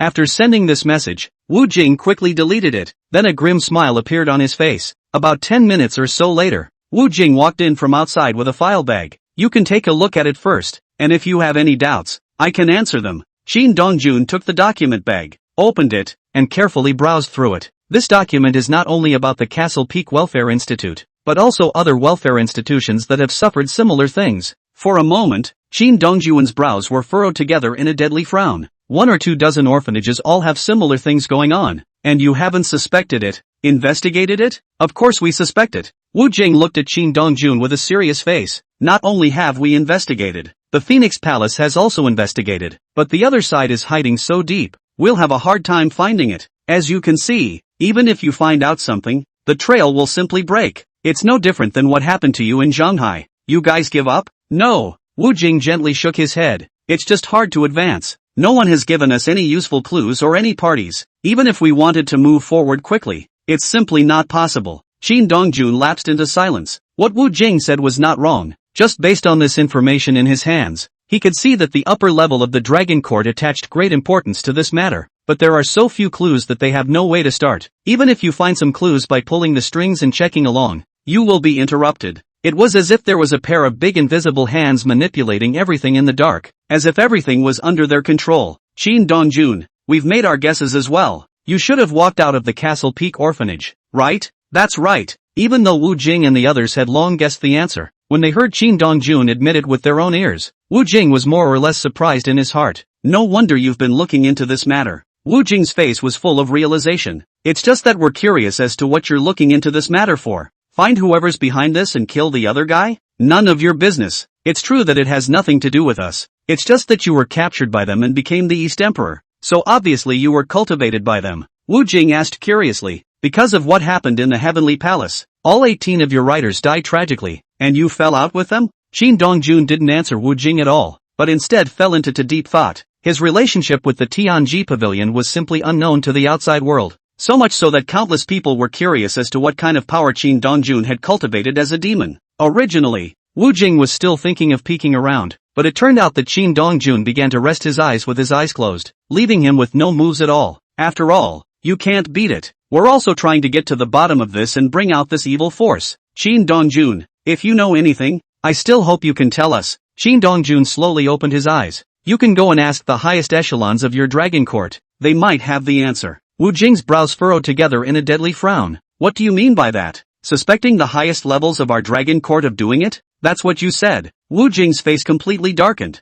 After sending this message, Wu Jing quickly deleted it. Then a grim smile appeared on his face. About 10 minutes or so later, Wu Jing walked in from outside with a file bag. You can take a look at it first, and if you have any doubts, I can answer them. Qin Dongjun took the document bag, opened it, and carefully browsed through it. This document is not only about the Castle Peak Welfare Institute, but also other welfare institutions that have suffered similar things. For a moment, Qin Dongjuan's brows were furrowed together in a deadly frown. 1 or 2 dozen orphanages all have similar things going on, and you haven't suspected it, investigated it? Of course we suspect it. Wu Jing looked at Qin Dongjun with a serious face. Not only have we investigated, the Phoenix Palace has also investigated, but the other side is hiding so deep, we'll have a hard time finding it. As you can see, even if you find out something, the trail will simply break. It's no different than what happened to you in Shanghai. You guys give up? No. Wu Jing gently shook his head. It's just hard to advance. No one has given us any useful clues or any parties. Even if we wanted to move forward quickly, it's simply not possible. Qin Dongjun lapsed into silence. What Wu Jing said was not wrong. Just based on this information in his hands, he could see that the upper level of the Dragon Court attached great importance to this matter. But there are so few clues that they have no way to start. Even if you find some clues by pulling the strings and checking along, you will be interrupted. It was as if there was a pair of big invisible hands manipulating everything in the dark, as if everything was under their control. Qin Dongjun, we've made our guesses as well. You should have walked out of the Castle Peak orphanage, right? That's right. Even though Wu Jing and the others had long guessed the answer, when they heard Qin Dongjun admit it with their own ears, Wu Jing was more or less surprised in his heart. No wonder you've been looking into this matter. Wu Jing's face was full of realization. It's just that we're curious as to what you're looking into this matter for. Find whoever's behind this and kill the other guy? None of your business. It's true that it has nothing to do with us. It's just that you were captured by them and became the East Emperor. So obviously you were cultivated by them. Wu Jing asked curiously. Because of what happened in the Heavenly Palace, all 18 of your riders died tragically, and you fell out with them? Qin Dongjun didn't answer Wu Jing at all, but instead fell into deep thought. His relationship with the Tianji Pavilion was simply unknown to the outside world. So much so that countless people were curious as to what kind of power Qin Dongjun had cultivated as a demon. Originally, Wu Jing was still thinking of peeking around, but it turned out that Qin Dongjun began to rest his eyes with his eyes closed, leaving him with no moves at all. After all, you can't beat it. We're also trying to get to the bottom of this and bring out this evil force. Qin Dongjun, if you know anything, I still hope you can tell us. Qin Dongjun slowly opened his eyes. You can go and ask the highest echelons of your Dragon Court. They might have the answer. Wu Jing's brows furrowed together in a deadly frown. What do you mean by that? Suspecting the highest levels of our Dragon Court of doing it? That's what you said. Wu Jing's face completely darkened.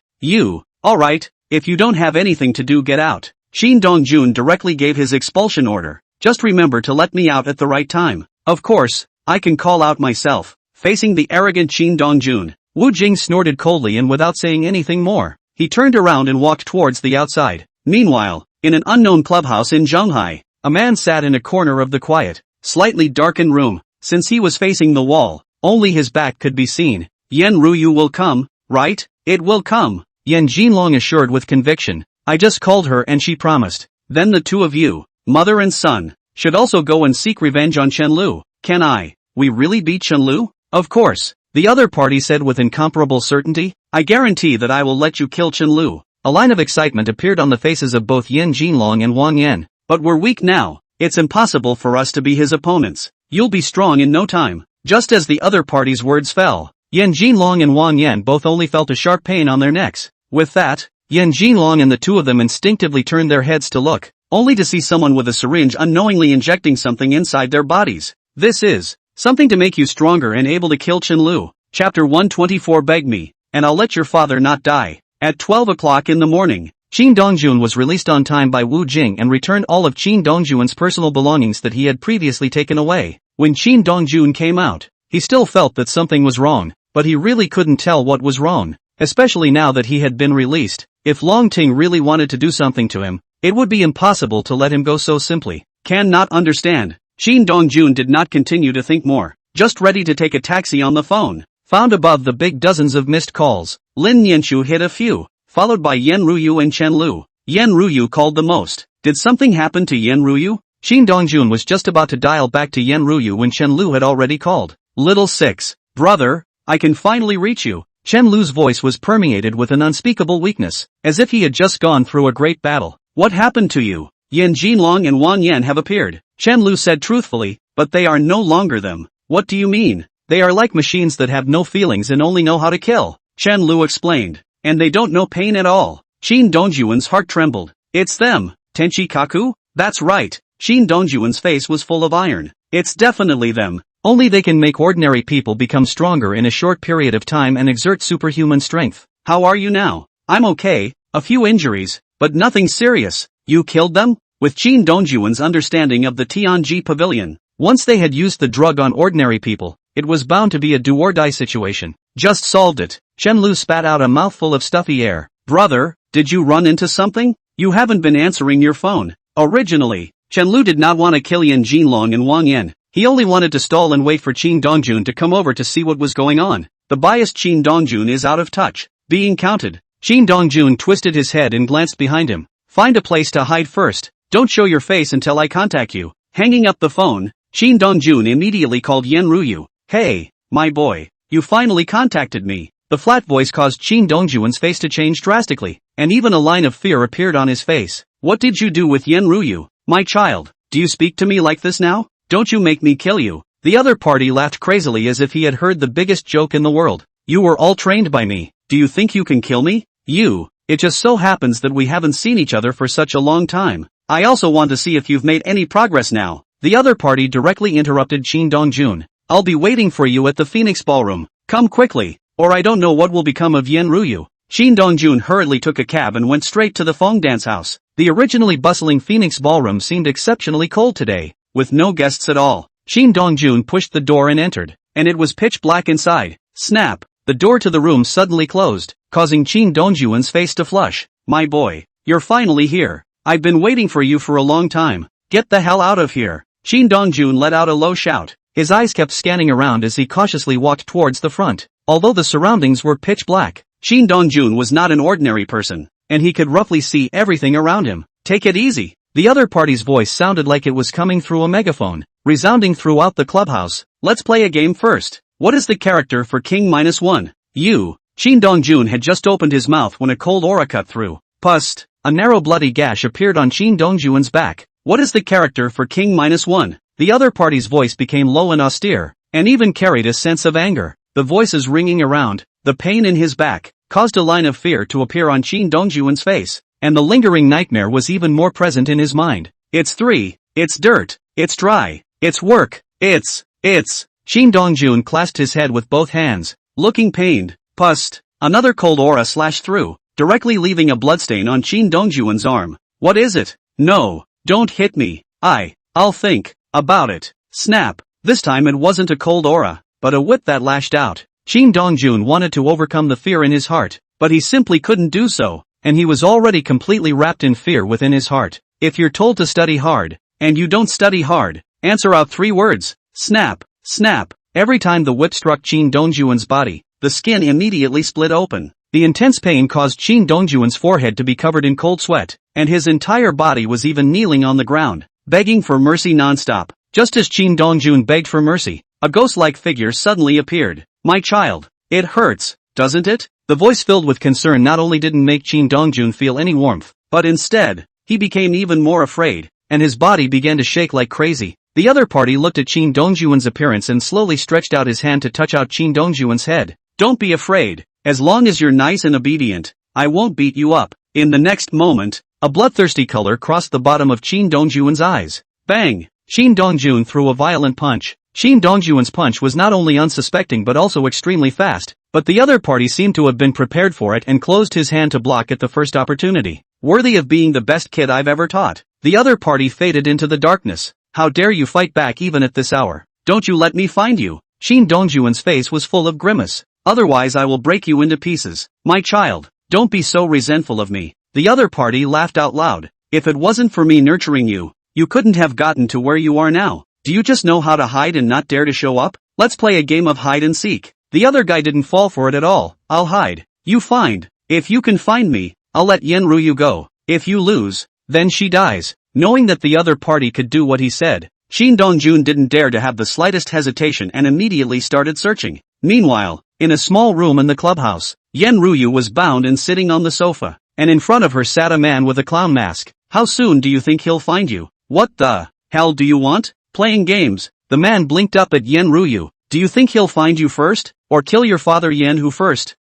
Alright, if you don't have anything to do, get out. Qin Dongjun directly gave his expulsion order. Just remember to let me out at the right time. Of course, I can call out myself. Facing the arrogant Qin Dongjun, Wu Jing snorted coldly and without saying anything more, he turned around and walked towards the outside. Meanwhile, in an unknown clubhouse in Shanghai, a man sat in a corner of the quiet, slightly darkened room. Since he was facing the wall, only his back could be seen. Yan Ruyu will come, right? It will come, Yan Jinlong assured with conviction. I just called her and she promised. Then the two of you, mother and son, should also go and seek revenge on Chenlu. Can we really beat Chenlu? Of course, the other party said with incomparable certainty. I guarantee that I will let you kill Chenlu. A line of excitement appeared on the faces of both Yan Jinlong and Wang Yan. But we're weak now. It's impossible for us to be his opponents. You'll be strong in no time. Just as the other party's words fell, Yan Jinlong and Wang Yan both only felt a sharp pain on their necks. With that, Yan Jinlong and the two of them instinctively turned their heads to look, only to see someone with a syringe unknowingly injecting something inside their bodies. This is something to make you stronger and able to kill Chenlu. Chapter 124. Beg me, and I'll let your father not die. At 12 o'clock in the morning, Qin Dongjun was released on time by Wu Jing and returned all of Qin Dongjuan's personal belongings that he had previously taken away. When Qin Dongjun came out, he still felt that something was wrong, but he really couldn't tell what was wrong, especially now that he had been released. If Long Ting really wanted to do something to him, it would be impossible to let him go so simply. Cannot understand. Qin Dongjun did not continue to think more, just ready to take a taxi on the phone. Found above the big dozens of missed calls, Lin Nianchu hit a few, followed by Yan Ruyu and Chen Lu. Yan Ruyu called the most. Did something happen to Yan Ruyu? Qin Dongjun was just about to dial back to Yan Ruyu when Chen Lu had already called. Little Six, brother, I can finally reach you. Chen Lu's voice was permeated with an unspeakable weakness, as if he had just gone through a great battle. What happened to you? Yan Jinlong and Wang Yan have appeared, Chen Lu said truthfully, but they are no longer them. What do you mean? They are like machines that have no feelings and only know how to kill, Chen Lu explained. And they don't know pain at all. Qin Dongjuan's heart trembled. It's them. Tenchi Kaku? That's right. Shin Dongjuan's face was full of iron. It's definitely them. Only they can make ordinary people become stronger in a short period of time and exert superhuman strength. How are you now? I'm okay, a few injuries, but nothing serious. You killed them? With Shin Dongjuan's understanding of the Tianji Pavilion, once they had used the drug on ordinary people, it was bound to be a do-or-die situation. Just solved it. Chen Lu spat out a mouthful of stuffy air. Brother, did you run into something? You haven't been answering your phone. Originally, Chen Lu did not want to kill Yan Jinlong and Wang Yan. He only wanted to stall and wait for Qin Dongjun to come over to see what was going on. The biased Qin Dongjun is out of touch. Being counted. Qin Dongjun twisted his head and glanced behind him. Find a place to hide first. Don't show your face until I contact you. Hanging up the phone, Qin Dongjun immediately called Yan Ruyu. Hey, my boy, you finally contacted me. The flat voice caused Qin Dongjun's face to change drastically, and even a line of fear appeared on his face. What did you do with Yan Ruyu? My child, do you speak to me like this now? Don't you make me kill you. The other party laughed crazily as if he had heard the biggest joke in the world. You were all trained by me. Do you think you can kill me? It just so happens that we haven't seen each other for such a long time. I also want to see if you've made any progress now. The other party directly interrupted Qin Dongjun. I'll be waiting for you at the Phoenix Ballroom. Come quickly, or I don't know what will become of Yan Ruyu. Qin Dongjun hurriedly took a cab and went straight to the Feng Dance House. The originally bustling Phoenix Ballroom seemed exceptionally cold today, with no guests at all. Qin Dongjun pushed the door and entered, and it was pitch black inside. Snap! The door to the room suddenly closed, causing Qin Dongjun's face to flush. My boy, you're finally here. I've been waiting for you for a long time. Get the hell out of here. Qin Dongjun let out a low shout. His eyes kept scanning around as he cautiously walked towards the front. Although the surroundings were pitch black, Qin Dongjun was not an ordinary person, and he could roughly see everything around him. Take it easy. The other party's voice sounded like it was coming through a megaphone, resounding throughout the clubhouse. Let's play a game first. What is the character for King -1? You. Qin Dongjun had just opened his mouth when a cold aura cut through. Pust. A narrow bloody gash appeared on Qin Dongjun's back. What is the character for King -1? The other party's voice became low and austere, and even carried a sense of anger. The voices ringing around, the pain in his back, caused a line of fear to appear on Qin Dongjun's face, and the lingering nightmare was even more present in his mind. It's 3, it's dirt, it's dry, it's work, it's. Qin Dongjun clasped his head with both hands, looking pained. Pust. Another cold aura slashed through, directly leaving a bloodstain on Qin Dongjun's arm. What is it? No, don't hit me. I'll think about it. Snap. This time it wasn't a cold aura, but a whip that lashed out. Qin Dongjun wanted to overcome the fear in his heart, but he simply couldn't do so, and he was already completely wrapped in fear within his heart. If you're told to study hard, and you don't study hard, answer out 3 words. Snap. Snap. Every time the whip struck Qin Dongjun's body, the skin immediately split open. The intense pain caused Qin Dongjun's forehead to be covered in cold sweat, and his entire body was even kneeling on the ground, begging for mercy non-stop. Just as Qin Dongjun begged for mercy, a ghost-like figure suddenly appeared. My child, it hurts, doesn't it? The voice filled with concern not only didn't make Qin Dongjun feel any warmth, but instead, he became even more afraid, and his body began to shake like crazy. The other party looked at Qin Dongjun's appearance and slowly stretched out his hand to touch out Qin Dongjun's head. Don't be afraid. As long as you're nice and obedient, I won't beat you up. In the next moment, a bloodthirsty color crossed the bottom of Qin Dongjun's eyes. Bang! Qin Dongjun threw a violent punch. Qin Dongjun's punch was not only unsuspecting but also extremely fast, but the other party seemed to have been prepared for it and closed his hand to block at the first opportunity. Worthy of being the best kid I've ever taught. The other party faded into the darkness. How dare you fight back even at this hour? Don't you let me find you. Qin Dongjun's face was full of grimace. Otherwise I will break you into pieces. My child, don't be so resentful of me. The other party laughed out loud. If it wasn't for me nurturing you, you couldn't have gotten to where you are now. Do you just know how to hide and not dare to show up? Let's play a game of hide and seek. The other guy didn't fall for it at all. I'll hide. You find. If you can find me, I'll let Yan Ruyu go. If you lose, then she dies. Knowing that the other party could do what he said, Qin Dongjun didn't dare to have the slightest hesitation and immediately started searching. Meanwhile, in a small room in the clubhouse, Yan Ruyu was bound and sitting on the sofa, and in front of her sat a man with a clown mask. How soon do you think he'll find you? What the hell do you want? Playing games. The man blinked up at Yan Ruyu. Do you think he'll find you first, or kill your father Yan Hu first?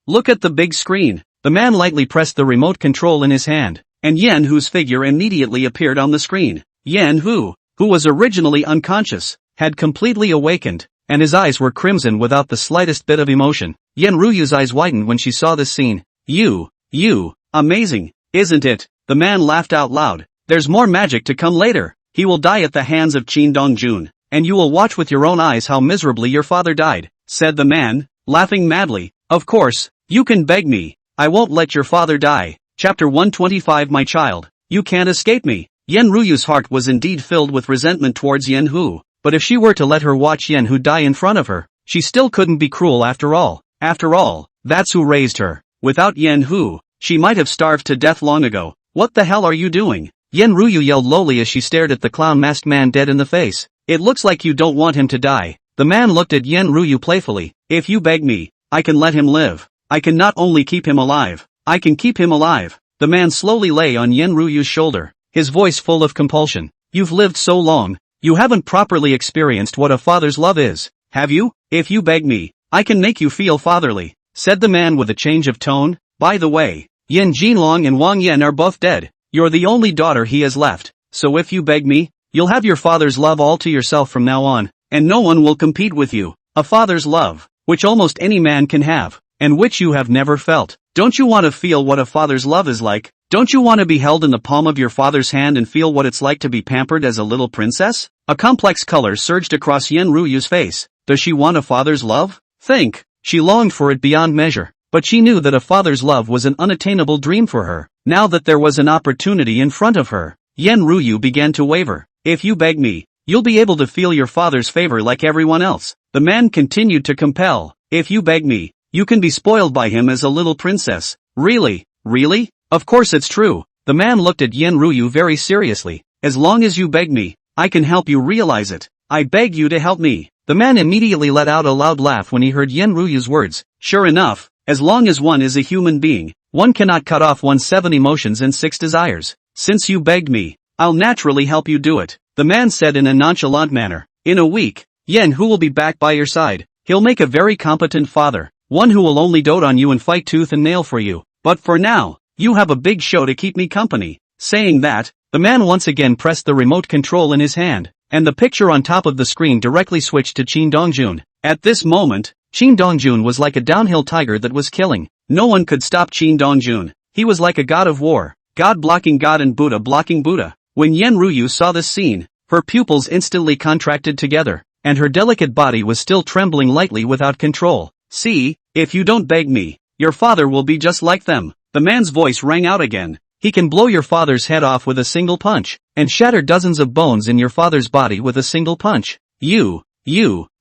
Look at the big screen. The man lightly pressed the remote control in his hand. and Yen Hu's figure immediately appeared on the screen. Yen Hu, who was originally unconscious, had completely awakened, and his eyes were crimson without the slightest bit of emotion. Yen Ruyu's eyes widened when she saw this scene. You, amazing, isn't it? The man laughed out loud. There's more magic to come later. He will die at the hands of Qin Dongjun, and you will watch with your own eyes how miserably your father died, said the man, laughing madly. Of course, you can beg me. I won't let your father die. Chapter 125. My child, you can't escape me. Yen Ruyu's heart was indeed filled with resentment towards Yen Hu, but if she were to let her watch Yen Hu die in front of her, she still couldn't be cruel after all. After all, that's who raised her. Without Yen Hu, she might have starved to death long ago. What the hell are you doing? Yen Ruyu yelled lowly as she stared at the clown-masked man dead in the face. It looks like you don't want him to die. The man looked at Yen Ruyu playfully. If you beg me, I can let him live. I can not only keep him alive, I can keep him alive. The man slowly lay on Yen Ruyu's shoulder, his voice full of compulsion. You've lived so long, you haven't properly experienced what a father's love is, have you? If you beg me, I can make you feel fatherly, said the man with a change of tone. By the way, Yen Jinlong and Wang Yen are both dead. You're the only daughter he has left, so if you beg me, you'll have your father's love all to yourself from now on, and no one will compete with you. A father's love, which almost any man can have, and which you have never felt. Don't you want to feel what a father's love is like? Don't you want to be held in the palm of your father's hand and feel what it's like to be pampered as a little princess? A complex color surged across Yen Ruyu's face. Does she want a father's love? Think. She longed for it beyond measure, but she knew that a father's love was an unattainable dream for her. Now that there was an opportunity in front of her, Yen Ruyu began to waver. If you beg me, you'll be able to feel your father's favor like everyone else. The man continued to compel. If you beg me, you can be spoiled by him as a little princess. Really? Really? Of course it's true. The man looked at Yen Ruyu very seriously. As long as you beg me, I can help you realize it. I beg you to help me. The man immediately let out a loud laugh when he heard Yen Ruyu's words. Sure enough, as long as one is a human being, one cannot cut off one's 7 emotions and 6 desires. Since you begged me, I'll naturally help you do it, the man said in a nonchalant manner. In a week, Yen Hu will be back by your side. He'll make a very competent father, one who will only dote on you and fight tooth and nail for you. But for now, you have a big show to keep me company. Saying that, the man once again pressed the remote control in his hand, and the picture on top of the screen directly switched to Qin Dongjun. At this moment, Qin Dongjun was like a downhill tiger that was killing. No one could stop Qin Dongjun. He was like a god of war, God blocking God and Buddha blocking Buddha. When Yen Ruyu saw this scene, her pupils instantly contracted together, and her delicate body was still trembling lightly without control. See, if you don't beg me, your father will be just like them. The man's voice rang out again. He can blow your father's head off with a single punch, and shatter dozens of bones in your father's body with a single punch. You,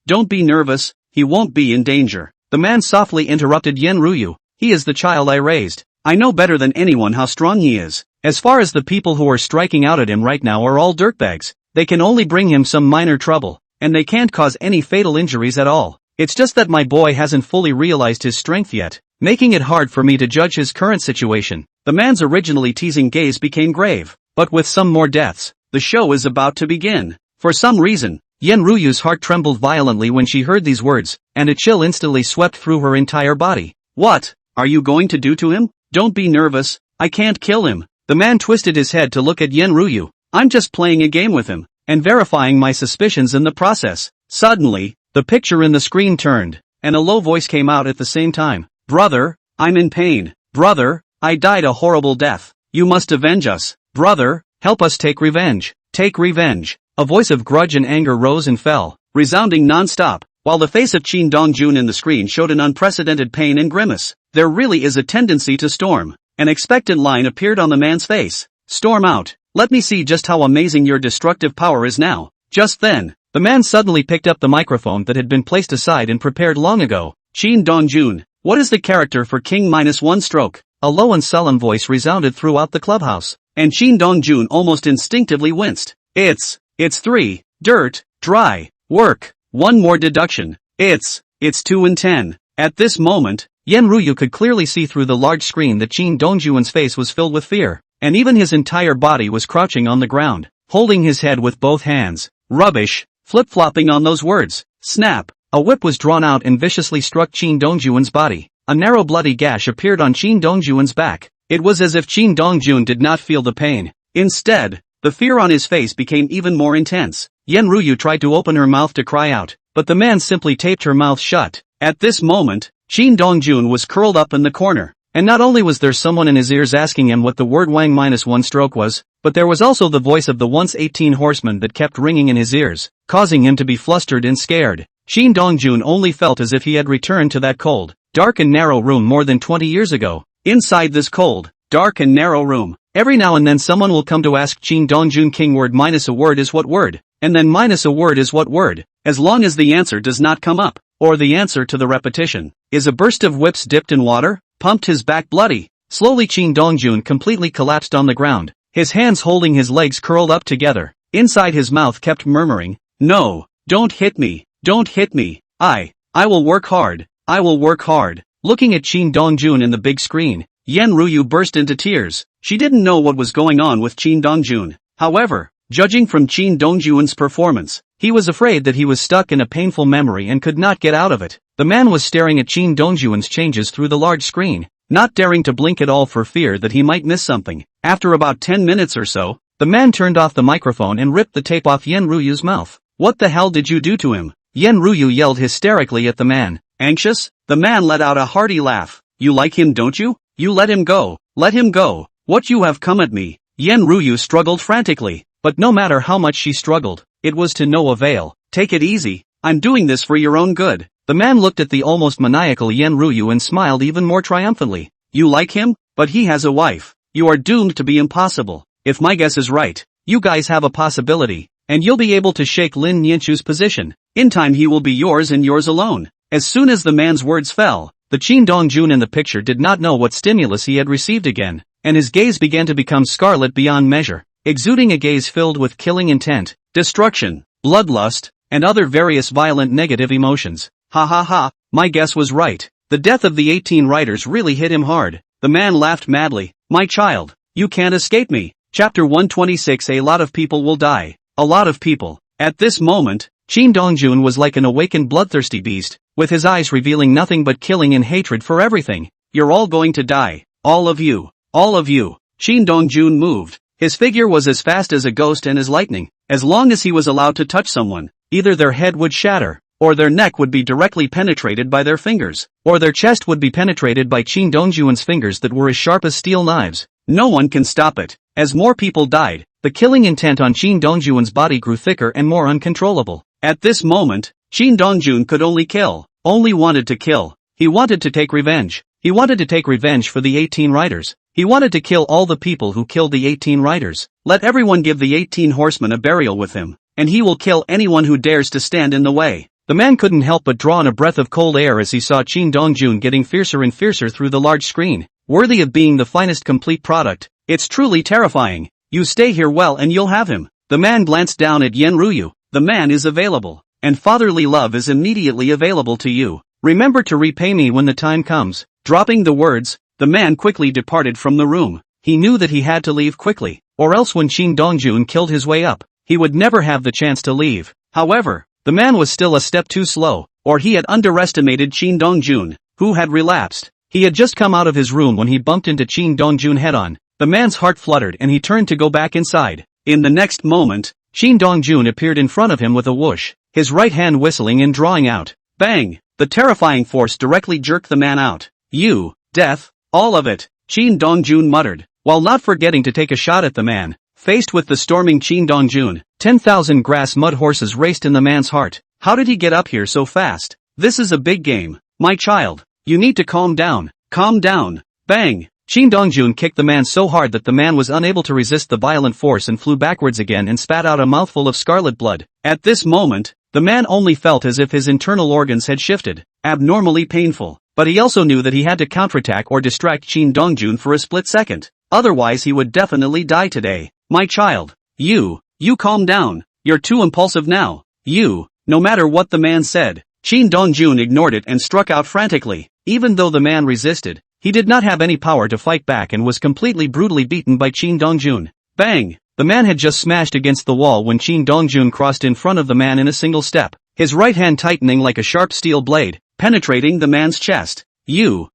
don't be nervous, he won't be in danger. The man softly interrupted Yen Ruyu. He is the child I raised. I know better than anyone how strong he is. As far as the people who are striking out at him right now are all dirtbags, they can only bring him some minor trouble, and they can't cause any fatal injuries at all. It's just that my boy hasn't fully realized his strength yet, making it hard for me to judge his current situation. The man's originally teasing gaze became grave. But with some more deaths, the show is about to begin. For some reason, Yen Ruyu's heart trembled violently when she heard these words, and a chill instantly swept through her entire body. What are you going to do to him? Don't be nervous, I can't kill him. The man twisted his head to look at Yen Ruyu. I'm just playing a game with him, and verifying my suspicions in the process. Suddenly, the picture in the screen turned, and a low voice came out at the same time. Brother, I'm in pain. Brother, I died a horrible death. You must avenge us. Brother, help us take revenge. Take revenge. A voice of grudge and anger rose and fell, resounding non-stop, while the face of Qin Dongjun in the screen showed an unprecedented pain and grimace. There really is a tendency to storm. An expectant line appeared on the man's face. Storm out. Let me see just how amazing your destructive power is now. Just then, the man suddenly picked up the microphone that had been placed aside and prepared long ago. Qin Dongjun, what is the character for King -1 stroke? A low and sullen voice resounded throughout the clubhouse, and Qin Dongjun almost instinctively winced. It's 3, dirt, dry, work, 1 more deduction. It's 2 and 10. At this moment, Yen Ruyu could clearly see through the large screen that Qin Dongjun's face was filled with fear, and even his entire body was crouching on the ground, holding his head with both hands. Rubbish, flip-flopping on those words. Snap, a whip was drawn out and viciously struck Qin Dongjun's body. A narrow bloody gash appeared on Qin Dongjun's back. It was as if Chin Dongjun did not feel the pain. Instead, the fear on his face became even more intense. Yen Ruyu tried to open her mouth to cry out, but the man simply taped her mouth shut. At this moment, Chin Dongjun was curled up in the corner. And not only was there someone in his ears asking him what the word Wang -1 stroke was, but there was also the voice of the once 18 horseman that kept ringing in his ears, causing him to be flustered and scared. Chin Dongjun only felt as if he had returned to that cold, dark and narrow room more than 20 years ago. Inside this cold, dark and narrow room, every now and then someone will come to ask Chin Dongjun king word minus a word is what word, and then minus a word is what word, as long as the answer does not come up, or the answer to the repetition is a burst of whips dipped in water, pumped his back bloody. Slowly Chin Dongjun completely collapsed on the ground, his hands holding his legs curled up together. Inside his mouth kept murmuring, "No, don't hit me, don't hit me, I will work hard, I will work hard." Looking at Chin Dongjun in the big screen, Yen Ruyu burst into tears. She didn't know what was going on with Chin Dongjun. However, judging from Chin Dongjun's performance, he was afraid that he was stuck in a painful memory and could not get out of it. The man was staring at Chin Dongjun's changes through the large screen, not daring to blink at all for fear that he might miss something. After about 10 minutes or so, the man turned off the microphone and ripped the tape off Yen Ruyu's mouth. "What the hell did you do to him?" Yen Ruyu yelled hysterically at the man. Anxious, the man let out a hearty laugh. "You like him, don't you? You let him go, let him go. What, you have come at me?" Yen Ruyu struggled frantically, but no matter how much she struggled, it was to no avail. "Take it easy, I'm doing this for your own good." The man looked at the almost maniacal Yen Ruyu and smiled even more triumphantly. "You like him? But he has a wife. You are doomed to be impossible. If my guess is right, you guys have a possibility, and you'll be able to shake Lin Nianchu's position. In time he will be yours and yours alone." As soon as the man's words fell, the Chin Dongjun in the picture did not know what stimulus he had received again, and his gaze began to become scarlet beyond measure, exuding a gaze filled with killing intent, destruction, bloodlust, and other various violent negative emotions. "Ha ha ha, my guess was right. The death of the 18 writers really hit him hard." The man laughed madly. "My child, you can't escape me." Chapter 126. A lot of people will die. A lot of people. At this moment, Chin Dongjun was like an awakened bloodthirsty beast, with his eyes revealing nothing but killing and hatred for everything. "You're all going to die. All of you. All of you." Chin Dongjun moved. His figure was as fast as a ghost and as lightning. As long as he was allowed to touch someone, either their head would shatter, or their neck would be directly penetrated by their fingers, or their chest would be penetrated by Chin Dongjun's fingers that were as sharp as steel knives. No one can stop it. As more people died, the killing intent on Chin Dongjun's body grew thicker and more uncontrollable. At this moment, Chin Dongjun could only kill, only wanted to kill. He wanted to take revenge. He wanted to take revenge for the 18 writers. He wanted to kill all the people who killed the 18 writers. Let everyone give the 18 horsemen a burial with him, and he will kill anyone who dares to stand in the way. The man couldn't help but draw in a breath of cold air as he saw Chin Dongjun getting fiercer and fiercer through the large screen, worthy of being the finest complete product. "It's truly terrifying. You stay here well and you'll have him." The man glanced down at Yen Ruyu. "The man is available, and fatherly love is immediately available to you. Remember to repay me when the time comes." Dropping the words, the man quickly departed from the room. He knew that he had to leave quickly, or else when Chin Dongjun killed his way up, he would never have the chance to leave. However, the man was still a step too slow, or he had underestimated Chin Dongjun, who had relapsed. He had just come out of his room when he bumped into Chin Dongjun head-on. The man's heart fluttered and he turned to go back inside. In the next moment, Chin Dongjun appeared in front of him with a whoosh, his right hand whistling and drawing out. Bang! The terrifying force directly jerked the man out. "You, death, all of it," Chin Dongjun muttered, while not forgetting to take a shot at the man. Faced with the storming Chin Dongjun, 10,000 grass mud horses raced in the man's heart. How did he get up here so fast? This is a big game. My child, you need to calm down. Calm down. Bang! Chin Dongjun kicked the man so hard that the man was unable to resist the violent force and flew backwards again and spat out a mouthful of scarlet blood. At this moment, the man only felt as if his internal organs had shifted, abnormally painful, but he also knew that he had to counterattack or distract Chin Dongjun for a split second. Otherwise he would definitely die today. My child, you calm down. You're too impulsive now. No matter what the man said, Chin Dongjun ignored it and struck out frantically. Even though the man resisted, he did not have any power to fight back and was completely brutally beaten by Chin Dongjun. Bang! The man had just smashed against the wall when Chin Dongjun crossed in front of the man in a single step, his right hand tightening like a sharp steel blade, penetrating the man's chest. The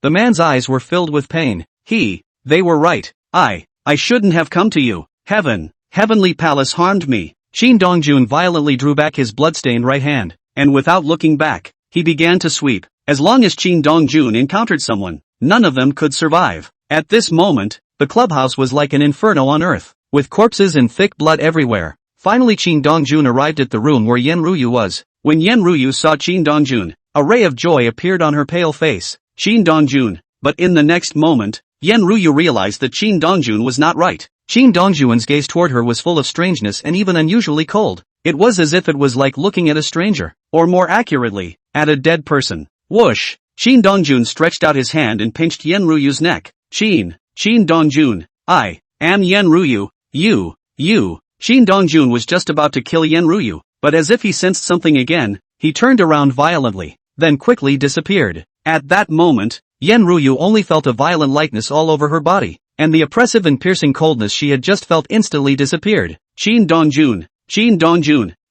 man's eyes were filled with pain. They were right. I shouldn't have come to you. Heavenly palace harmed me. Shin Dongjun violently drew back his bloodstained right hand, and without looking back, he began to sweep. As long as Shin Dongjun encountered someone, none of them could survive. At this moment, the clubhouse was like an inferno on earth, with corpses and thick blood everywhere. Finally Shin Dongjun arrived at the room where Yen Ruyu was. When Yen Ruyu saw Shin Dongjun, a ray of joy appeared on her pale face. Shin Dongjun. But in the next moment, Yen Ruyu realized that Shin Dongjun was not right. Shin Dongjun's gaze toward her was full of strangeness and even unusually cold. It was as if it was like looking at a stranger, or more accurately, at a dead person. Whoosh! Shin Dongjun stretched out his hand and pinched Yen Ruyu's neck. Shin Dongjun, I am Yen Ruyu, you. Shin Dongjun was just about to kill Yen Ruyu, but as if he sensed something again, he turned around violently, then quickly disappeared. At that moment, Yen Ruyu only felt a violent lightness all over her body, and the oppressive and piercing coldness she had just felt instantly disappeared. Shin Dongjun!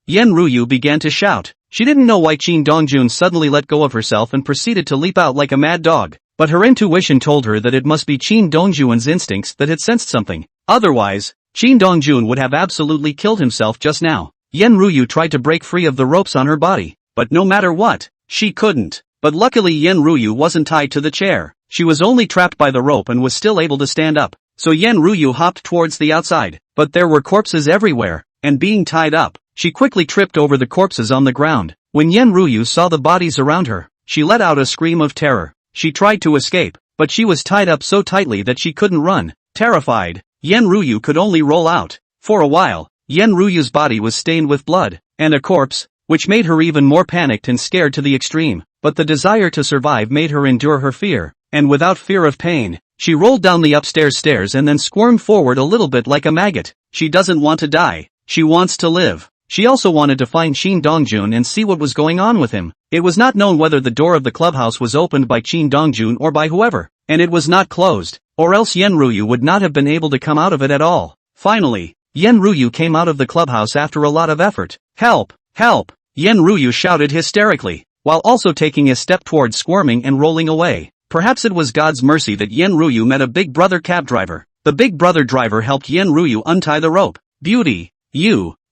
Yen Ruyu began to shout. She didn't know why Shin Dongjun suddenly let go of herself and proceeded to leap out like a mad dog, but her intuition told her that it must be Shin Dongjun's instincts that had sensed something. Otherwise, Shin Dongjun would have absolutely killed himself just now. Yen Ruyu tried to break free of the ropes on her body, but no matter what, she couldn't. But luckily Yen Ruyu wasn't tied to the chair. She was only trapped by the rope and was still able to stand up. So Yen Ruyu hopped towards the outside, but there were corpses everywhere, and being tied up, she quickly tripped over the corpses on the ground. When Yen Ruyu saw the bodies around her, she let out a scream of terror. She tried to escape, but she was tied up so tightly that she couldn't run. Terrified, Yen Ruyu could only roll out. For a while, Yen Ruyu's body was stained with blood, and a corpse, which made her even more panicked and scared to the extreme. But the desire to survive made her endure her fear, and without fear of pain, she rolled down the upstairs stairs and then squirmed forward a little bit like a maggot. She doesn't want to die. She wants to live. She also wanted to find Shin Dongjun and see what was going on with him. It was not known whether the door of the clubhouse was opened by Shin Dongjun or by whoever, and it was not closed, or else Yen Ruyu would not have been able to come out of it at all. Finally, Yen Ruyu came out of the clubhouse after a lot of effort. Help! Help! Yen Ruyu shouted hysterically, while also taking a step towards squirming and rolling away. Perhaps it was God's mercy that Yen Ruyu met a Big Brother cab driver. The Big Brother driver helped Yen Ruyu untie the rope. Beauty!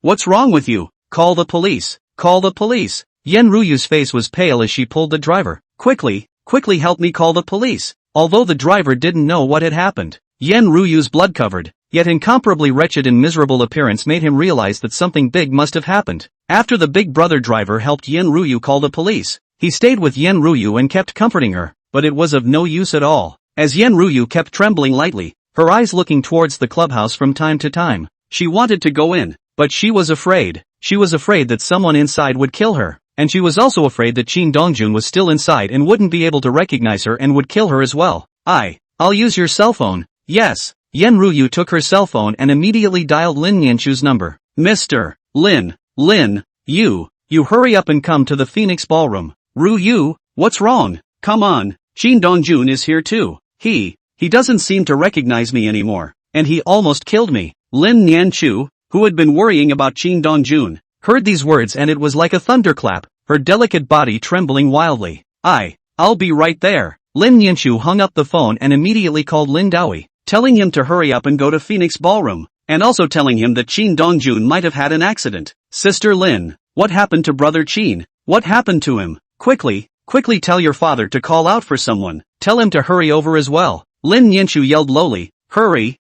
What's wrong with you? Call the police! Call the police! Yen Ruyu's face was pale as she pulled the driver. Quickly help me call the police! Although the driver didn't know what had happened, Yen Ruyu's blood-covered, yet incomparably wretched and miserable appearance made him realize that something big must have happened. After the Big Brother driver helped Yen Ruyu call the police, he stayed with Yen Ruyu and kept comforting her, but it was of no use at all. As Yen Ruyu kept trembling lightly, her eyes looking towards the clubhouse from time to time, she wanted to go in, but she was afraid. She was afraid that someone inside would kill her, and she was also afraid that Shin Dongjun was still inside and wouldn't be able to recognize her and would kill her as well. I'll use your cell phone. Yes. Yen Ruyu took her cell phone and immediately dialed Lin Nianchu's number. Mr. Lin, you hurry up and come to the Phoenix Ballroom. Ruyu, what's wrong? Come on, Shin Dongjun is here too. He doesn't seem to recognize me anymore, and he almost killed me. Lin Nianchu, who had been worrying about Shin Dongjun, heard these words and it was like a thunderclap, her delicate body trembling wildly. I'll be right there. Lin Nianchu hung up the phone and immediately called Lin Daoi, telling him to hurry up and go to Phoenix Ballroom, and also telling him that Shin Dongjun might have had an accident. Sister Lin, what happened to brother Shin? What happened to him? Quickly tell your father to call out for someone. Tell him to hurry over as well. Lin Nianchu yelled lowly. Hurry,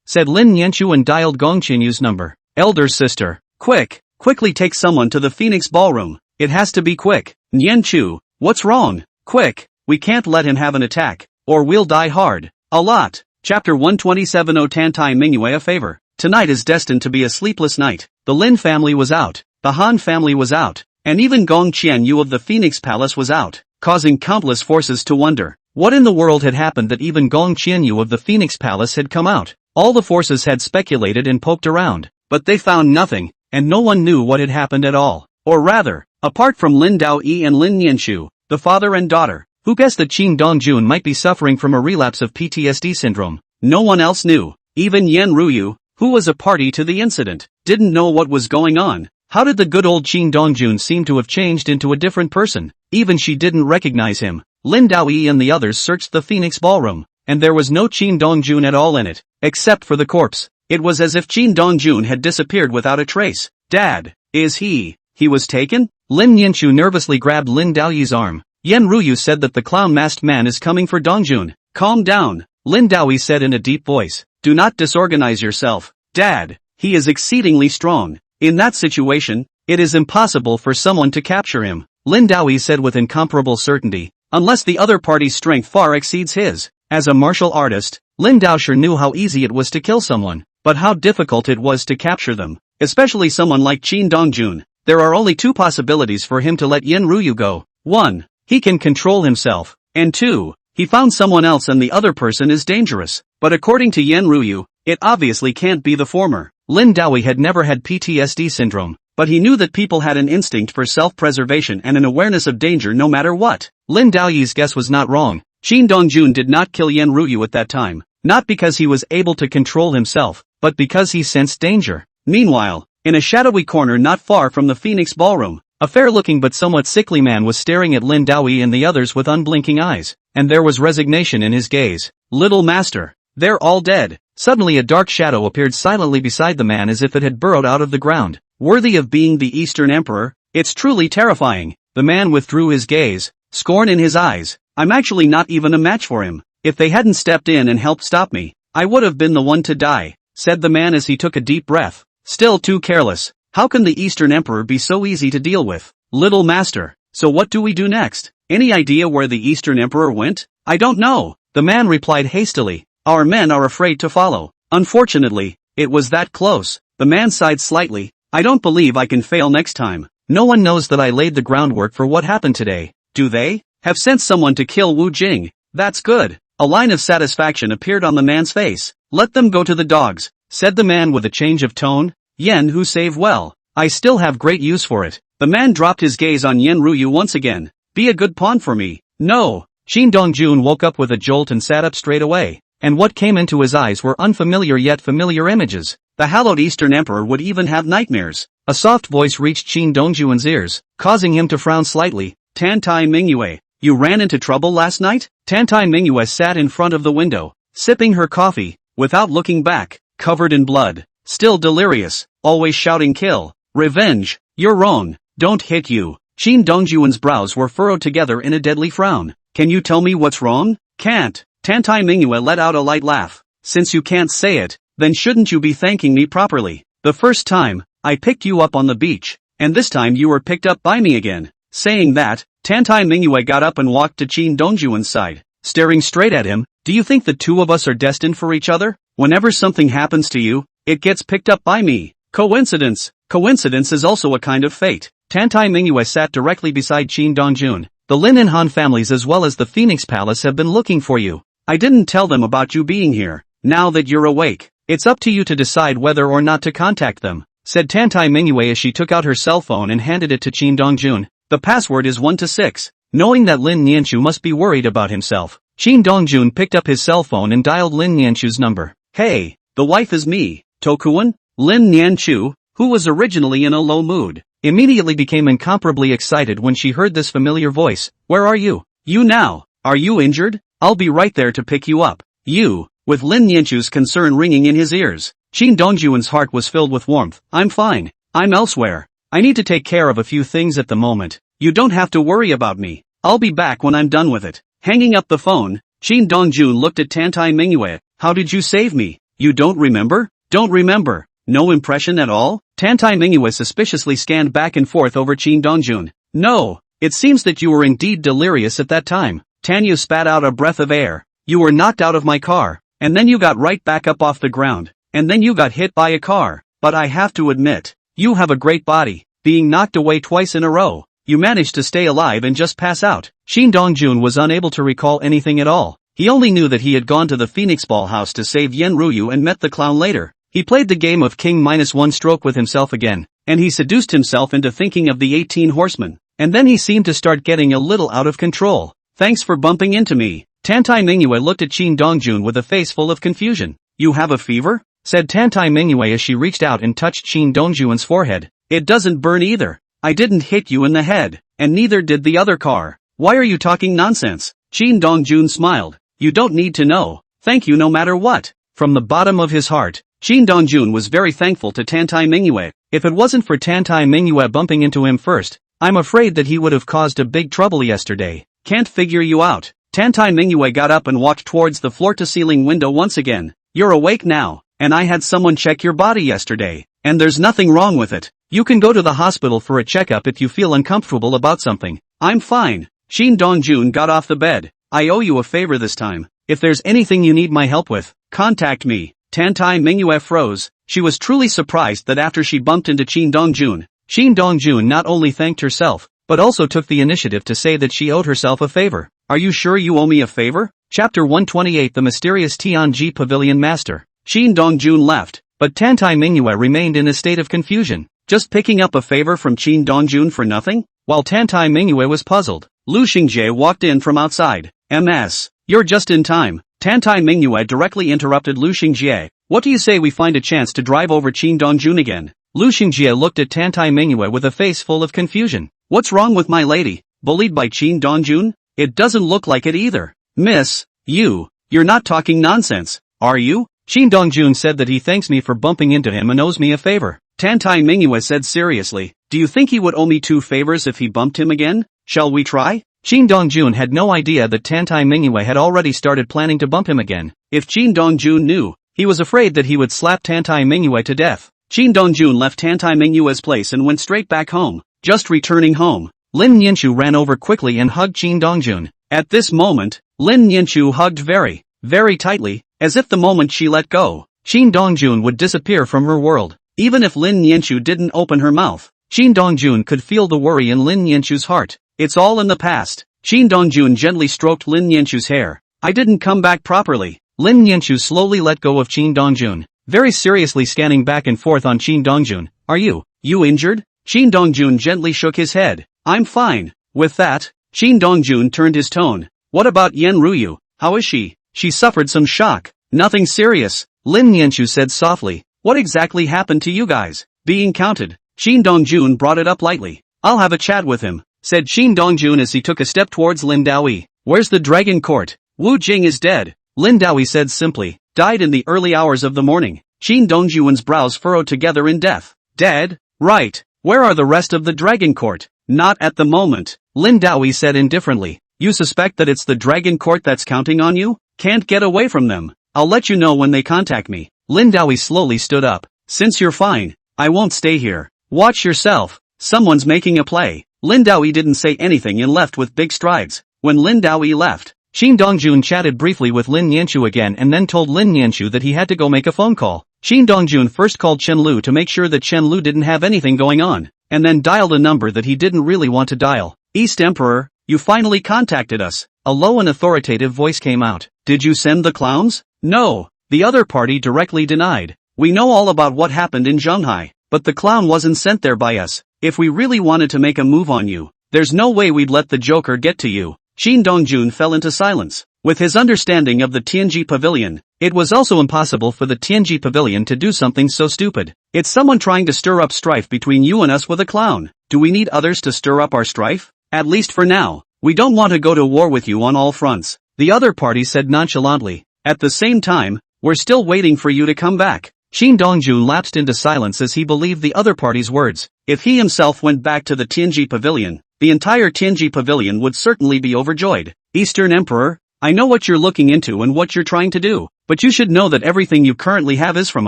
said Lin Nianchu and dialed Gong Qianyu's number. Elder sister, quickly take someone to the Phoenix Ballroom. It has to be quick. Nianchu, what's wrong? Quick, we can't let him have an attack, or we'll die hard. A lot. Chapter 127. O Tantai Mingyue a favor. Tonight is destined to be a sleepless night. The Lin family was out, the Han family was out, and even Gong Qianyu of the Phoenix Palace was out, causing countless forces to wonder what in the world had happened that even Gong Qianyu of the Phoenix Palace had come out. All the forces had speculated and poked around, but they found nothing, and no one knew what had happened at all. Or rather, apart from Lin Daoi and Lin Nianchu, the father and daughter, who guessed that Shin Dongjun might be suffering from a relapse of PTSD syndrome. No one else knew. Even Yen Ruyu, who was a party to the incident, didn't know what was going on. How did the good old Shin Dongjun seem to have changed into a different person? Even she didn't recognize him. Lin Daoi and the others searched the Phoenix Ballroom, and there was no Chin Dong-jun at all in it, except for the corpse. It was as if Chin Dong-jun had disappeared without a trace. Dad, is he was taken? Lin Yanchu nervously grabbed Lin Daoyi's arm. Yen Ruyu said that the clown-masked man is coming for Dong-jun. Calm down, Lin Daoyi said in a deep voice. Do not disorganize yourself. Dad, he is exceedingly strong. In that situation, it is impossible for someone to capture him, Lin Daoyi said with incomparable certainty, unless the other party's strength far exceeds his. As a martial artist, Lin Daoshi knew how easy it was to kill someone, but how difficult it was to capture them, especially someone like Chin Dong-jun. There are only two possibilities for him to let Yen Ruyu go. 1. He can control himself, and 2. He found someone else and the other person is dangerous. But according to Yen Ruyu, it obviously can't be the former. Lin Daoyi had never had PTSD syndrome, but he knew that people had an instinct for self-preservation and an awareness of danger no matter what. Lin Daoyi's guess was not wrong. Chin Dong-jun did not kill Yen Ruyu at that time, not because he was able to control himself, but because he sensed danger. Meanwhile, in a shadowy corner not far from the Phoenix Ballroom, a fair-looking but somewhat sickly man was staring at Lin Daoyi and the others with unblinking eyes, and there was resignation in his gaze. Little master, they're all dead. Suddenly a dark shadow appeared silently beside the man as if it had burrowed out of the ground. Worthy of being the Eastern Emperor, it's truly terrifying. The man withdrew his gaze, scorn in his eyes. I'm actually not even a match for him. If they hadn't stepped in and helped stop me, I would have been the one to die, said the man as he took a deep breath. Still too careless. How can the Eastern Emperor be so easy to deal with? Little master, so what do we do next? Any idea where the Eastern Emperor went? I don't know, the man replied hastily. Our men are afraid to follow. Unfortunately, it was that close. The man sighed slightly. I don't believe I can fail next time. No one knows that I laid the groundwork for what happened today. Do they? Have sent someone to kill Wu Jing. That's good. A line of satisfaction appeared on the man's face. Let them go to the dogs, said the man with a change of tone. Yen who save well. I still have great use for it. The man dropped his gaze on Yen Ruyu once again. Be a good pawn for me. No. Chin Dong-jun woke up with a jolt and sat up straight away. And what came into his eyes were unfamiliar yet familiar images. The hallowed Eastern Emperor would even have nightmares. A soft voice reached Chin Dong-jun's ears, causing him to frown slightly. Tantai Mingyue, you ran into trouble last night? Tantai Mingyue sat in front of the window, sipping her coffee, without looking back, covered in blood, still delirious, always shouting kill, revenge, you're wrong, don't hit you. Chin Dong-jun's brows were furrowed together in a deadly frown. Can you tell me what's wrong? Can't. Tantai Mingyue let out a light laugh. Since you can't say it, then shouldn't you be thanking me properly? The first time, I picked you up on the beach, and this time you were picked up by me again. Saying that, Tantai Mingyue got up and walked to Chin Dong-jun's side, staring straight at him. Do you think the two of us are destined for each other? Whenever something happens to you, it gets picked up by me. Coincidence. Coincidence is also a kind of fate. Tantai Mingyue sat directly beside Chin Dong-jun. The Lin and Han families as well as the Phoenix Palace have been looking for you. I didn't tell them about you being here. Now that you're awake, it's up to you to decide whether or not to contact them, said Tantai Mingyue as she took out her cell phone and handed it to Chin Dong-jun. The password is 1 to 6. Knowing that Lin Nianchu must be worried about himself, Chin Dong-jun picked up his cell phone and dialed Lin Nianchu's number. Hey, the wife is me, Tokuan. Lin Nianchu, who was originally in a low mood, immediately became incomparably excited when she heard this familiar voice. Where are you? You now. Are you injured? I'll be right there to pick you up. You, with Lin Nianchu's concern ringing in his ears. Chin Dong-jun's heart was filled with warmth. I'm fine. I'm elsewhere. I need to take care of a few things at the moment. You don't have to worry about me. I'll be back when I'm done with it. Hanging up the phone, Chin Dong-jun looked at Tantai Mingyue. How did you save me? You don't remember? Don't remember. No impression at all? Tantai Mingyue suspiciously scanned back and forth over Chin Dong-jun. No, it seems that you were indeed delirious at that time. Tanyu spat out a breath of air. You were knocked out of my car, and then you got right back up off the ground, and then you got hit by a car. But I have to admit, you have a great body. Being knocked away twice in a row, you managed to stay alive and just pass out. Chin Dong-jun was unable to recall anything at all. He only knew that he had gone to the Phoenix Ball house to save Yen Ruyu and met the clown later. He played the game of king minus one stroke with himself again, and he seduced himself into thinking of the 18 horsemen, and then he seemed to start getting a little out of control. Thanks for bumping into me. Tantai Mingyue looked at Chin Dong-jun with a face full of confusion. You have a fever? Said Tantai Mingyue as she reached out and touched Chin Dong-jun's forehead. It doesn't burn either. I didn't hit you in the head, and neither did the other car. Why are you talking nonsense? Chin Dong-jun smiled. You don't need to know. Thank you no matter what. From the bottom of his heart, Shin Dongjun was very thankful to Tantai Mingyue. If it wasn't for Tantai Mingyue bumping into him first, I'm afraid that he would have caused a big trouble yesterday. Can't figure you out. Tantai Mingyue got up and walked towards the floor-to-ceiling window once again. You're awake now, and I had someone check your body yesterday, and there's nothing wrong with it. You can go to the hospital for a checkup if you feel uncomfortable about something. I'm fine. Shin Dongjun got off the bed. I owe you a favor this time. If there's anything you need my help with, contact me. Tantai Mingyue froze. She was truly surprised that after she bumped into Shin Dongjun not only thanked herself, but also took the initiative to say that she owed herself a favor. Are you sure you owe me a favor? Chapter 128 The Mysterious Tianji Pavilion Master. Shin Dongjun left, but Tantai Mingyue remained in a state of confusion. Just picking up a favor from Shin Dongjun for nothing? While Tantai Mingyue was puzzled, Lu Xingjie walked in from outside. MS. You're just in time. Tantai Mingyue directly interrupted Lu Xingjie. What do you say we find a chance to drive over Shin Dongjun again? Lu Xingjie looked at Tantai Mingyue with a face full of confusion. What's wrong with my lady? Bullied by Shin Dongjun? It doesn't look like it either. Miss, you're not talking nonsense, are you? Shin Dongjun said that he thanks me for bumping into him and owes me a favor. Tantai Mingyue said seriously, do you think he would owe me 2 favors if he bumped him again? Shall we try? Shin Dongjun had no idea that Tantai Mingyue had already started planning to bump him again. If Shin Dongjun knew, he was afraid that he would slap Tantai Mingyue to death. Shin Dongjun left Tantai Mingyue's place and went straight back home. Just returning home, Lin Yanchu ran over quickly and hugged Shin Dongjun. At this moment, Lin Yanchu hugged very, very tightly, as if the moment she let go, Shin Dongjun would disappear from her world. Even if Lin Yanchu didn't open her mouth, Shin Dongjun could feel the worry in Lin Yanchu's heart. It's all in the past. Shin Dongjun gently stroked Lin Yanchu's hair. I didn't come back properly. Lin Yanchu slowly let go of Shin Dongjun, very seriously scanning back and forth on Shin Dongjun. Are you injured? Shin Dongjun gently shook his head. I'm fine. With that, Shin Dongjun turned his tone. What about Yen Ruyu? How is she? She suffered some shock. Nothing serious, Lin Yanchu said softly. What exactly happened to you guys? Being counted. Shin Dongjun brought it up lightly. I'll have a chat with him, said Shin Dongjun as he took a step towards Lin Daoyi. Where's the dragon court? Wu Jing is dead, Lin Daoyi said simply. Died in the early hours of the morning. Shin Dongjun's brows furrowed together in death. Dead? Right. Where are the rest of the dragon court? Not at the moment, Lin Daoyi said indifferently. You suspect that it's the dragon court that's counting on you? Can't get away from them. I'll let you know when they contact me. Lin Daoyi slowly stood up. Since you're fine, I won't stay here. Watch yourself. Someone's making a play. Lin Daoyi didn't say anything and left with big strides. When Lin Daoyi left, Shin Dongjun chatted briefly with Lin Yanchu again and then told Lin Yanchu that he had to go make a phone call. Shin Dongjun first called Chen Lu to make sure that Chen Lu didn't have anything going on, and then dialed a number that he didn't really want to dial. East Emperor, you finally contacted us. A low and authoritative voice came out. Did you send the clowns? No, the other party directly denied. We know all about what happened in Zhonghai, but the clown wasn't sent there by us. If we really wanted to make a move on you, there's no way we'd let the Joker get to you. Shin Dongjun fell into silence. With his understanding of the Tianji Pavilion, it was also impossible for the Tianji Pavilion to do something so stupid. It's someone trying to stir up strife between you and us with a clown. Do we need others to stir up our strife? At least for now. We don't want to go to war with you on all fronts, the other party said nonchalantly. At the same time, we're still waiting for you to come back. Shin Dongjun lapsed into silence as he believed the other party's words. If he himself went back to the Tianji Pavilion, the entire Tianji Pavilion would certainly be overjoyed. Eastern Emperor, I know what you're looking into and what you're trying to do, but you should know that everything you currently have is from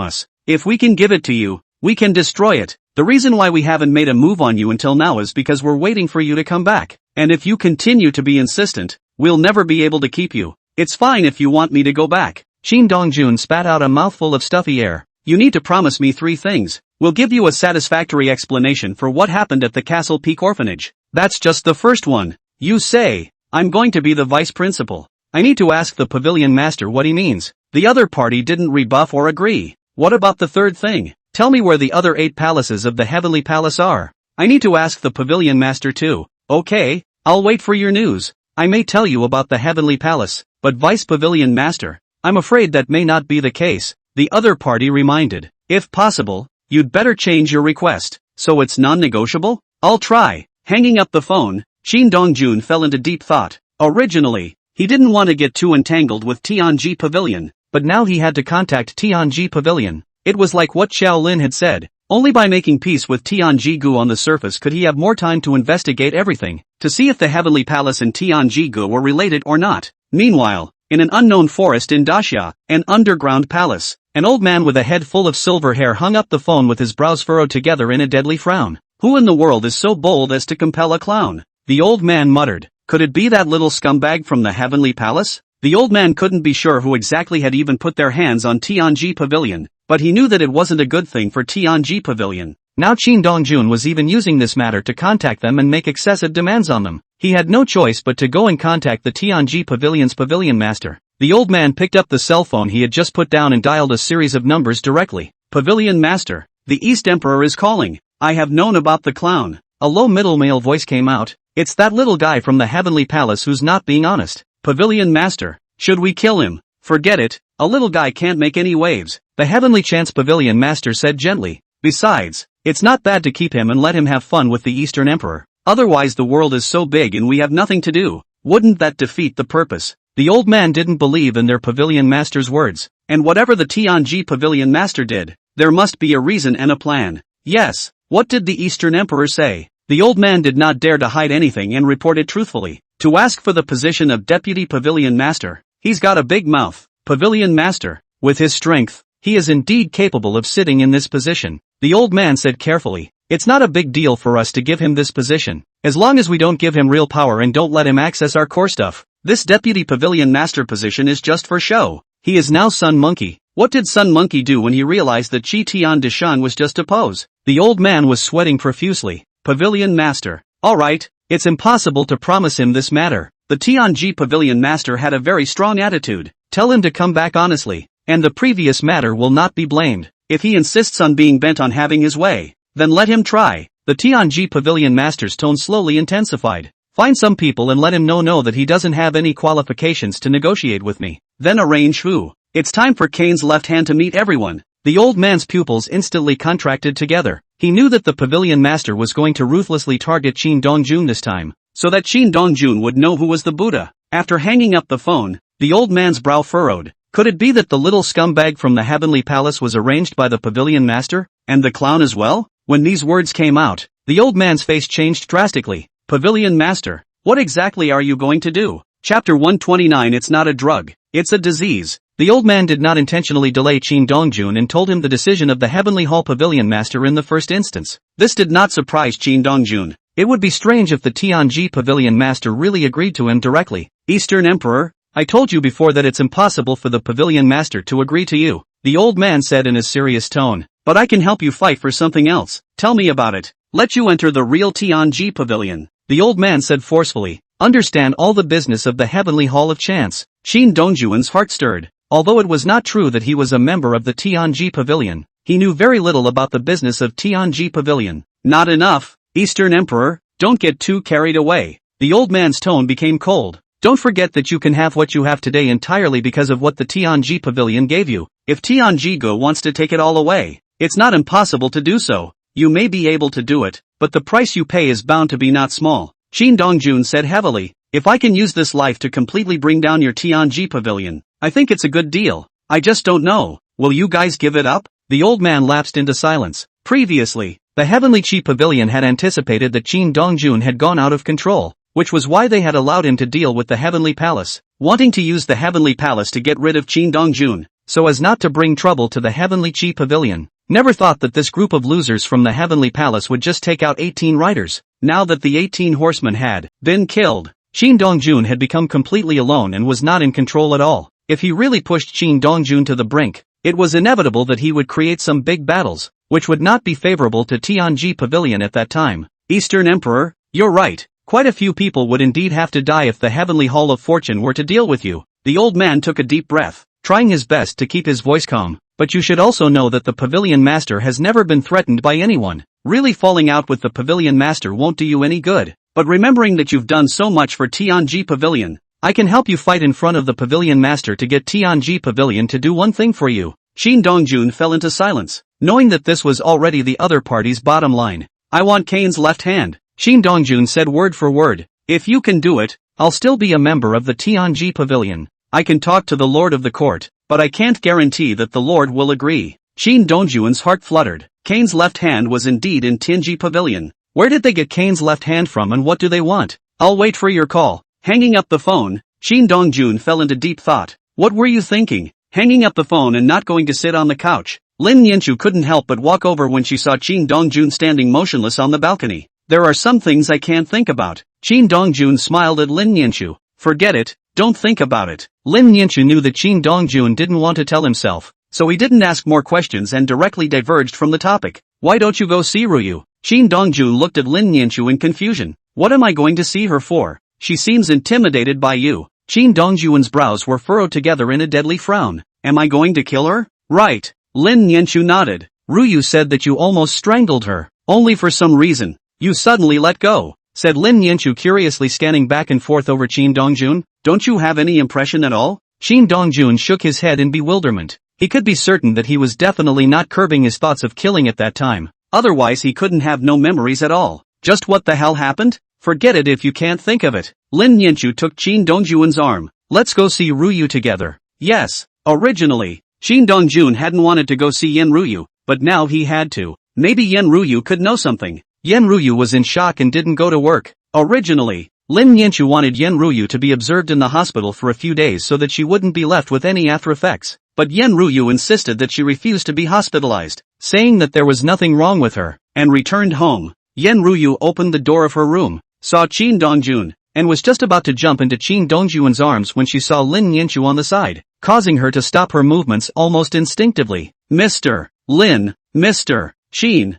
us. If we can give it to you, we can destroy it. The reason why we haven't made a move on you until now is because we're waiting for you to come back. And if you continue to be insistent, we'll never be able to keep you. It's fine if you want me to go back. Shin Dongjun spat out a mouthful of stuffy air. You need to promise me 3 things. We'll give you a satisfactory explanation for what happened at the Castle Peak Orphanage. That's just the first one. You say, I'm going to be the vice principal. I need to ask the pavilion master what he means. The other party didn't rebuff or agree. What about the third thing? Tell me where the other 8 palaces of the Heavenly Palace are. I need to ask the pavilion master too. Okay, I'll wait for your news. I may tell you about the Heavenly Palace, but Vice Pavilion Master, I'm afraid that may not be the case, the other party reminded. If possible, you'd better change your request, so it's non-negotiable? I'll try. Hanging up the phone, Shin Dongjun fell into deep thought. Originally, He didn't want to get too entangled with Tianji Pavilion, but now he had to contact Tianji Pavilion. It was like what Xiaolin had said. Only by making peace with Tianji-gu on the surface could he have more time to investigate everything, to see if the Heavenly Palace and Tianji-gu were related or not. Meanwhile, in an unknown forest in Daxia, an underground palace, an old man with a head full of silver hair hung up the phone with his brows furrowed together in a deadly frown. Who in the world is so bold as to compel a clown? The old man muttered. Could it be that little scumbag from the Heavenly Palace? The old man couldn't be sure who exactly had even put their hands on Tianji Pavilion, but he knew that it wasn't a good thing for Tianji Pavilion. Now Qin Dongjun was even using this matter to contact them and make excessive demands on them. He had no choice but to go and contact the Tianji Pavilion's pavilion master. The old man picked up the cell phone he had just put down and dialed a series of numbers directly. Pavilion master, the East Emperor is calling. I have known about the clown. A low middle male voice came out. It's that little guy from the Heavenly Palace who's not being honest. Pavilion master, should we kill him? Forget it, a little guy can't make any waves. The Heavenly Chance Pavilion master said gently. Besides, it's not bad to keep him and let him have fun with the Eastern Emperor. Otherwise the world is so big and we have nothing to do. Wouldn't that defeat the purpose? The old man didn't believe in their pavilion master's words. And whatever the Tianji Pavilion master did, there must be a reason and a plan. Yes, what did the Eastern Emperor say? The old man did not dare to hide anything and reported truthfully. To ask for the position of Deputy Pavilion Master, he's got a big mouth. Pavilion Master, with his strength, he is indeed capable of sitting in this position. The old man said carefully, it's not a big deal for us to give him this position, as long as we don't give him real power and don't let him access our core stuff. This Deputy Pavilion Master position is just for show. He is now Sun Monkey. What did Sun Monkey do when he realized that Chi Tian Deshan was just a pose? The old man was sweating profusely. Pavilion Master. Alright, it's impossible to promise him this matter. The Tianji Pavilion Master had a very strong attitude. Tell him to come back honestly, and the previous matter will not be blamed. If he insists on being bent on having his way, then let him try. The Tianji Pavilion Master's tone slowly intensified. Find some people and let him know that he doesn't have any qualifications to negotiate with me. Then arrange who. It's time for Kane's left hand to meet everyone. The old man's pupils instantly contracted together. He knew that the Pavilion Master was going to ruthlessly target Qin Dongjun this time, so that Qin Dongjun would know who was the Buddha. After hanging up the phone, the old man's brow furrowed. Could it be that the little scumbag from the Heavenly Palace was arranged by the Pavilion Master, and the clown as well? When these words came out, the old man's face changed drastically. Pavilion Master, what exactly are you going to do? Chapter 129. It's not a drug, it's a disease. The old man did not intentionally delay Qin Dongjun and told him the decision of the Heavenly Hall Pavilion Master in the first instance. This did not surprise Qin Dongjun. It would be strange if the Tianji Pavilion Master really agreed to him directly. Eastern Emperor, I told you before that it's impossible for the Pavilion Master to agree to you, the old man said in a serious tone. But I can help you fight for something else. Tell me about it. Let you enter the real Tianji Pavilion. The old man said forcefully. Understand all the business of the Heavenly Hall of Chance. Qin Dongjun's heart stirred. Although it was not true that he was a member of the Tianji Pavilion, he knew very little about the business of Tianji Pavilion. Not enough, Eastern Emperor, don't get too carried away. The old man's tone became cold. Don't forget that you can have what you have today entirely because of what the Tianji Pavilion gave you. If Tianji-gu wants to take it all away, it's not impossible to do so. You may be able to do it, but the price you pay is bound to be not small. Qin Dongjun said heavily. If I can use this life to completely bring down your Tianji Pavilion, I think it's a good deal. I just don't know. Will you guys give it up? The old man lapsed into silence. Previously, the Heavenly Chi Pavilion had anticipated that Qin Dongjun had gone out of control, which was why they had allowed him to deal with the Heavenly Palace, wanting to use the Heavenly Palace to get rid of Qin Dongjun, so as not to bring trouble to the Heavenly Chi Pavilion. Never thought that this group of losers from the Heavenly Palace would just take out 18 riders. Now that the 18 horsemen had been killed, Qin Dongjun had become completely alone and was not in control at all. If he really pushed Qin Dongjun to the brink, it was inevitable that he would create some big battles, which would not be favorable to Tianji Pavilion at that time. Eastern Emperor, you're right. Quite a few people would indeed have to die if the Heavenly Hall of Fortune were to deal with you. The old man took a deep breath, trying his best to keep his voice calm. But you should also know that the Pavilion Master has never been threatened by anyone. Really falling out with the Pavilion Master won't do you any good. But remembering that you've done so much for Tianji Pavilion, I can help you fight in front of the Pavilion Master to get Tianji Pavilion to do one thing for you. Qin Dongjun fell into silence, knowing that this was already the other party's bottom line. I want Kane's left hand. Qin Dongjun said word for word. If you can do it, I'll still be a member of the Tianji Pavilion. I can talk to the Lord of the Court, but I can't guarantee that the Lord will agree. Qin Dongjun's heart fluttered. Kane's left hand was indeed in Tianji Pavilion. Where did they get Kane's left hand from and what do they want? I'll wait for your call. Hanging up the phone, Qin Dongjun fell into deep thought. What were you thinking? Hanging up the phone and not going to sit on the couch? Lin Yanchu couldn't help but walk over when she saw Qin Dongjun standing motionless on the balcony. There are some things I can't think about. Qin Dongjun smiled at Lin Yanchu. Forget it, don't think about it. Lin Yanchu knew that Qin Dongjun didn't want to tell himself, so he didn't ask more questions and directly diverged from the topic. Why don't you go see Ruyu? Qin Dongjun looked at Lin Yanchu in confusion. What am I going to see her for? She seems intimidated by you. Qin Dongjun's brows were furrowed together in a deadly frown. Am I going to kill her? Right. Lin Yanchu nodded. Ruyu said that you almost strangled her. Only for some reason. You suddenly let go, said Lin Yanchu curiously scanning back and forth over Qin Dongjun. Don't you have any impression at all? Qin Dongjun shook his head in bewilderment. He could be certain that he was definitely not curbing his thoughts of killing at that time. Otherwise he couldn't have no memories at all. Just what the hell happened? Forget it if you can't think of it. Lin Yanchu took Qin Dongjun's arm. Let's go see Ruyu together. Yes. Originally, Qin Dongjun hadn't wanted to go see Yen Ruyu, but now he had to. Maybe Yen Ruyu could know something. Yen Ruyu was in shock and didn't go to work. Originally, Lin Yanchu wanted Yen Ruyu to be observed in the hospital for a few days so that she wouldn't be left with any after effects. But Yen Ruyu insisted that she refused to be hospitalized, saying that there was nothing wrong with her, and returned home. Yen Ruyu opened the door of her room, saw Qin Dongjun, and was just about to jump into Qin Dongjun's arms when she saw Lin Yanchu on the side, causing her to stop her movements almost instinctively. Mr. Lin, Mr. Qin,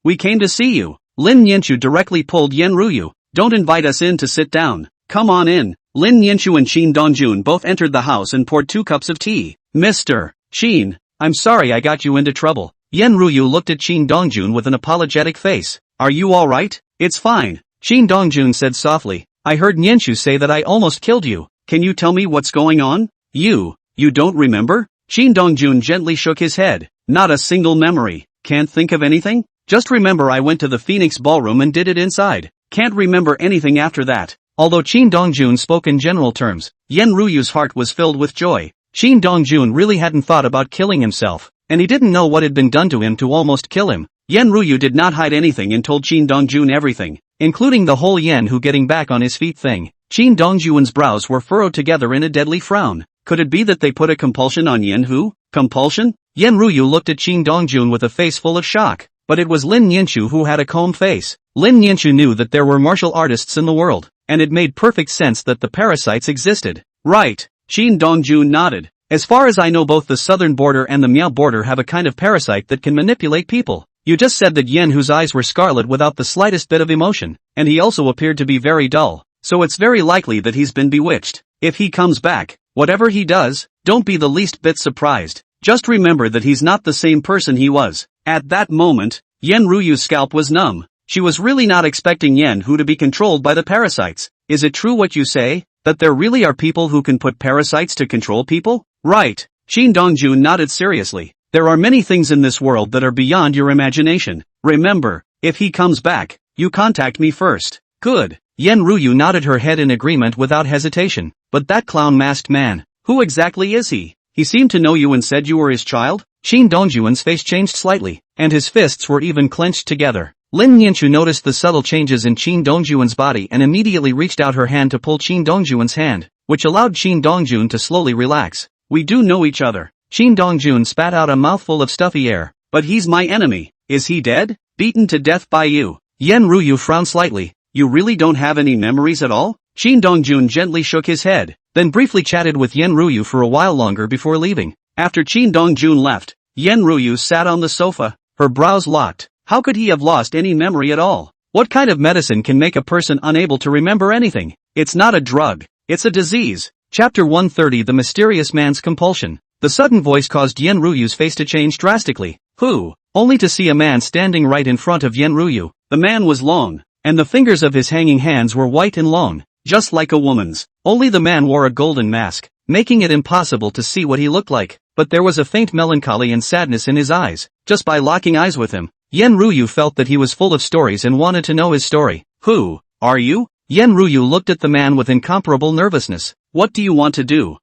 we came to see you. Lin Yanchu directly pulled Yen Ruyu. Don't invite us in to sit down. Come on in. Lin Yanchu and Qin Dongjun both entered the house and poured 2 cups of tea. Mr. Qin, I'm sorry I got you into trouble. Yen Ruyu looked at Qin Dongjun with an apologetic face. Are you alright? It's fine. Qin Dongjun said softly. I heard Yanchu say that I almost killed you. Can you tell me what's going on? You don't remember? Qin Dongjun gently shook his head. Not a single memory. Can't think of anything? Just remember I went to the Phoenix Ballroom and did it inside. Can't remember anything after that. Although Qin Dongjun spoke in general terms, Yen Ruyu's heart was filled with joy. Qin Dongjun really hadn't thought about killing himself, and he didn't know what had been done to him to almost kill him. Yen Ruyu did not hide anything and told Qin Dongjun everything, including the whole Yen Hu getting back on his feet thing. Qin Dongjun's brows were furrowed together in a deadly frown. Could it be that they put a compulsion on Yen Hu? Compulsion? Yen Ruyu looked at Qin Dongjun with a face full of shock. But it was Lin Yanchu who had a calm face. Lin Yanchu knew that there were martial artists in the world, and it made perfect sense that the parasites existed. Right. Qin Dongjun nodded. As far as I know, both the southern border and the Miao border have a kind of parasite that can manipulate people. You just said that Yen Hu's eyes were scarlet without the slightest bit of emotion, and he also appeared to be very dull, so it's very likely that he's been bewitched. If he comes back, whatever he does, don't be the least bit surprised. Just remember that he's not the same person he was. At that moment, Yen Ruyu's scalp was numb. She was really not expecting Yen Hu to be controlled by the parasites. Is it true what you say, that there really are people who can put parasites to control people? Right. Qin Dongjun nodded seriously. There are many things in this world that are beyond your imagination. Remember, if he comes back, you contact me first. Good. Yen Ruyu nodded her head in agreement without hesitation. But that clown-masked man, who exactly is he? He seemed to know you and said you were his child? Qin Dongjun's face changed slightly, and his fists were even clenched together. Lin Yanchu noticed the subtle changes in Qin Dongjun's body and immediately reached out her hand to pull Qin Dongjun's hand, which allowed Qin Dongjun to slowly relax. We do know each other. Qin Dongjun spat out a mouthful of stuffy air. But he's my enemy. Is he dead? Beaten to death by you? Yen Ruyu frowned slightly. You really don't have any memories at all? Qin Dongjun gently shook his head, then briefly chatted with Yen Ruyu for a while longer before leaving. After Qin Dongjun left, Yen Ruyu sat on the sofa, her brows locked. How could he have lost any memory at all? What kind of medicine can make a person unable to remember anything? It's not a drug. It's a disease. Chapter 130 The Mysterious Man's Compulsion. The sudden voice caused Yen Ruyu's face to change drastically. Who? Only to see a man standing right in front of Yen Ruyu. The man was long, and the fingers of his hanging hands were white and long, just like a woman's. Only the man wore a golden mask, making it impossible to see what he looked like. But there was a faint melancholy and sadness in his eyes. Just by locking eyes with him, Yen Ruyu felt that he was full of stories and wanted to know his story. Who are you? Yen Ruyu looked at the man with incomparable nervousness. What do you want to do?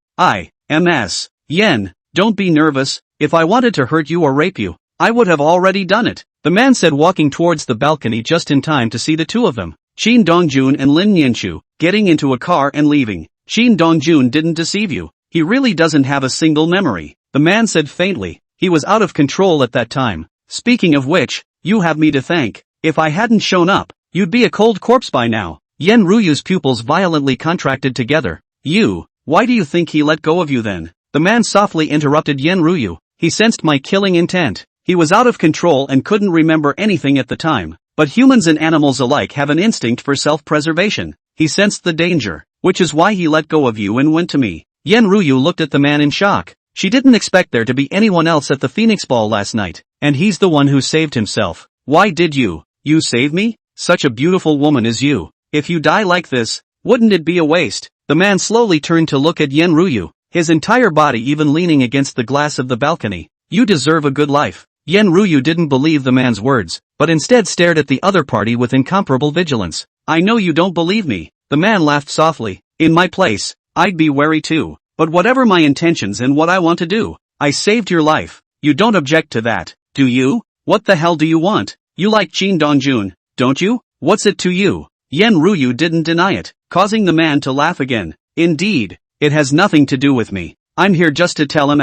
MS. Yen, don't be nervous. If I wanted to hurt you or rape you, I would have already done it, the man said, walking towards the balcony just in time to see the two of them, Shin Dongjun and Lin Nianchu, getting into a car and leaving. Shin Dongjun didn't deceive you. He really doesn't have a single memory, the man said faintly. He was out of control at that time. Speaking of which, you have me to thank. If I hadn't shown up, you'd be a cold corpse by now. Yen Ruyu's pupils violently contracted together. Why do you think he let go of you then? The man softly interrupted Yen Ryu. He sensed my killing intent. He was out of control and couldn't remember anything at the time. But humans and animals alike have an instinct for self-preservation. He sensed the danger, which is why he let go of you and went to me. Yen Ryu looked at the man in shock. She didn't expect there to be anyone else at the Phoenix Ball last night, and he's the one who saved himself. Why did you save me? Such a beautiful woman as you. If you die like this, wouldn't it be a waste? The man slowly turned to look at Yen Ryu, his entire body even leaning against the glass of the balcony. You deserve a good life. Yen Ryu didn't believe the man's words, but instead stared at the other party with incomparable vigilance. I know you don't believe me. The man laughed softly. In my place, I'd be wary too. But whatever my intentions and what I want to do, I saved your life. You don't object to that, do you? What the hell do you want? You like Shin Dongjun, don't you? What's it to you? Yen Ryu didn't deny it, causing the man to laugh again. Indeed, it has nothing to do with me. I'm here just to tell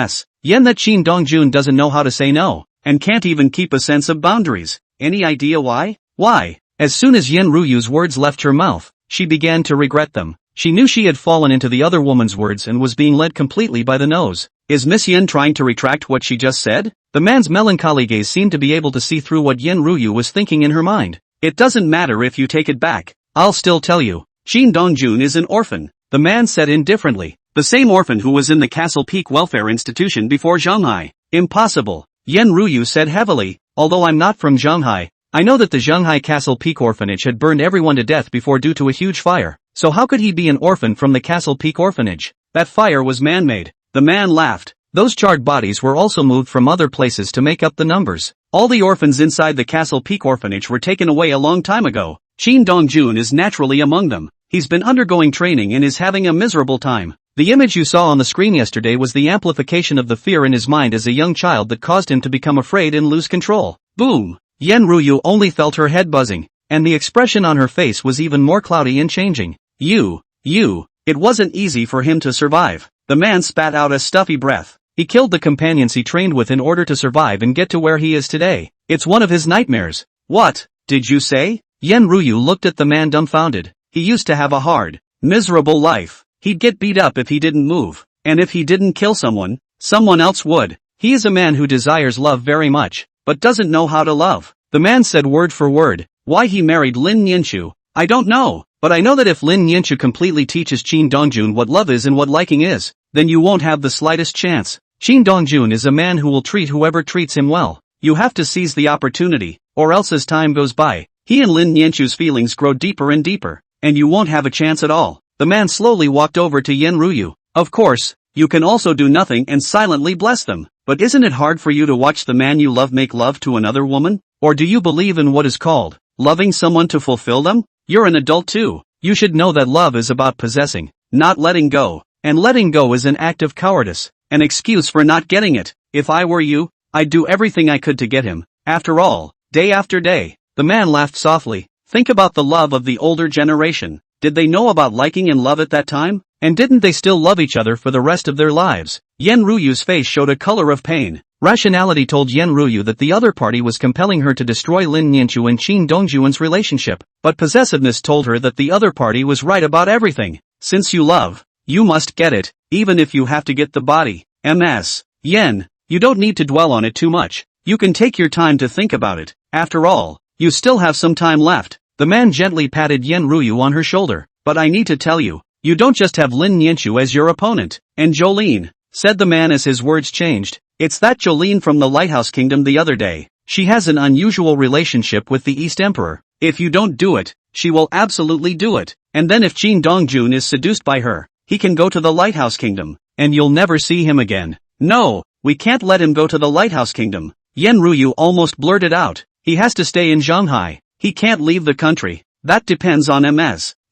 Yen that Shin Dongjun doesn't know how to say no, and can't even keep a sense of boundaries. Any idea why? Why? As soon as Yen Ruyu's words left her mouth, she began to regret them. She knew she had fallen into the other woman's words and was being led completely by the nose. Is Miss Yen trying to retract what she just said? The man's melancholy gaze seemed to be able to see through what Yen Ryu was thinking in her mind. It doesn't matter if you take it back. I'll still tell you. Shin Dongjun is an orphan, the man said indifferently. The same orphan who was in the Castle Peak Welfare Institution before Shanghai. Impossible, Yen Ryu said heavily. Although I'm not from Shanghai, I know that the Shanghai Castle Peak Orphanage had burned everyone to death before due to a huge fire. So how could he be an orphan from the Castle Peak Orphanage? That fire was man-made. The man laughed. Those charred bodies were also moved from other places to make up the numbers. All the orphans inside the Castle Peak Orphanage were taken away a long time ago. Shin Dongjun is naturally among them. He's been undergoing training and is having a miserable time. The image you saw on the screen yesterday was the amplification of the fear in his mind as a young child that caused him to become afraid and lose control. Boom! Yen Ryu only felt her head buzzing, and the expression on her face was even more cloudy and changing. It wasn't easy for him to survive. The man spat out a stuffy breath. He killed the companions he trained with in order to survive and get to where he is today. It's one of his nightmares. What did you say? Yen Ryu looked at the man dumbfounded. He used to have a hard, miserable life. He'd get beat up if he didn't move, and if he didn't kill someone, someone else would. He is a man who desires love very much, but doesn't know how to love. The man said word for word. Why he married Lin Nianchu, I don't know, but I know that if Lin Nianchu completely teaches Shin Dongjun what love is and what liking is, then you won't have the slightest chance. Shin Dongjun is a man who will treat whoever treats him well. You have to seize the opportunity, or else as time goes by, he and Lin Nianchu's feelings grow deeper and deeper, and you won't have a chance at all. The man slowly walked over to Yen Ryu. Of course, you can also do nothing and silently bless them. But isn't it hard for you to watch the man you love make love to another woman? Or do you believe in what is called loving someone to fulfill them? You're an adult too. You should know that love is about possessing, not letting go. And letting go is an act of cowardice, an excuse for not getting it. If I were you, I'd do everything I could to get him. After all, day after day. The man laughed softly. Think about the love of the older generation. Did they know about liking and love at that time? And didn't they still love each other for the rest of their lives? Yen Ryu's face showed a color of pain. Rationality told Yen Ryu that the other party was compelling her to destroy Lin Nianchu and Shin Dongjun's relationship, but possessiveness told her that the other party was right about everything. Since you love, you must get it, even if you have to get the body. Yen, you don't need to dwell on it too much. You can take your time to think about it. After all, you still have some time left. The man gently patted Yen Ryu on her shoulder. But I need to tell you, you don't just have Lin Nianchu as your opponent. And Jolene, said the man as his words changed. It's that Jolene from the Lighthouse Kingdom the other day. She has an unusual relationship with the East Emperor. If you don't do it, she will absolutely do it. And then if Shin Dongjun is seduced by her, he can go to the Lighthouse Kingdom, and you'll never see him again. No, we can't let him go to the Lighthouse Kingdom. Yen Ryu almost blurted out. He has to stay in Shanghai. He can't leave the country. That depends on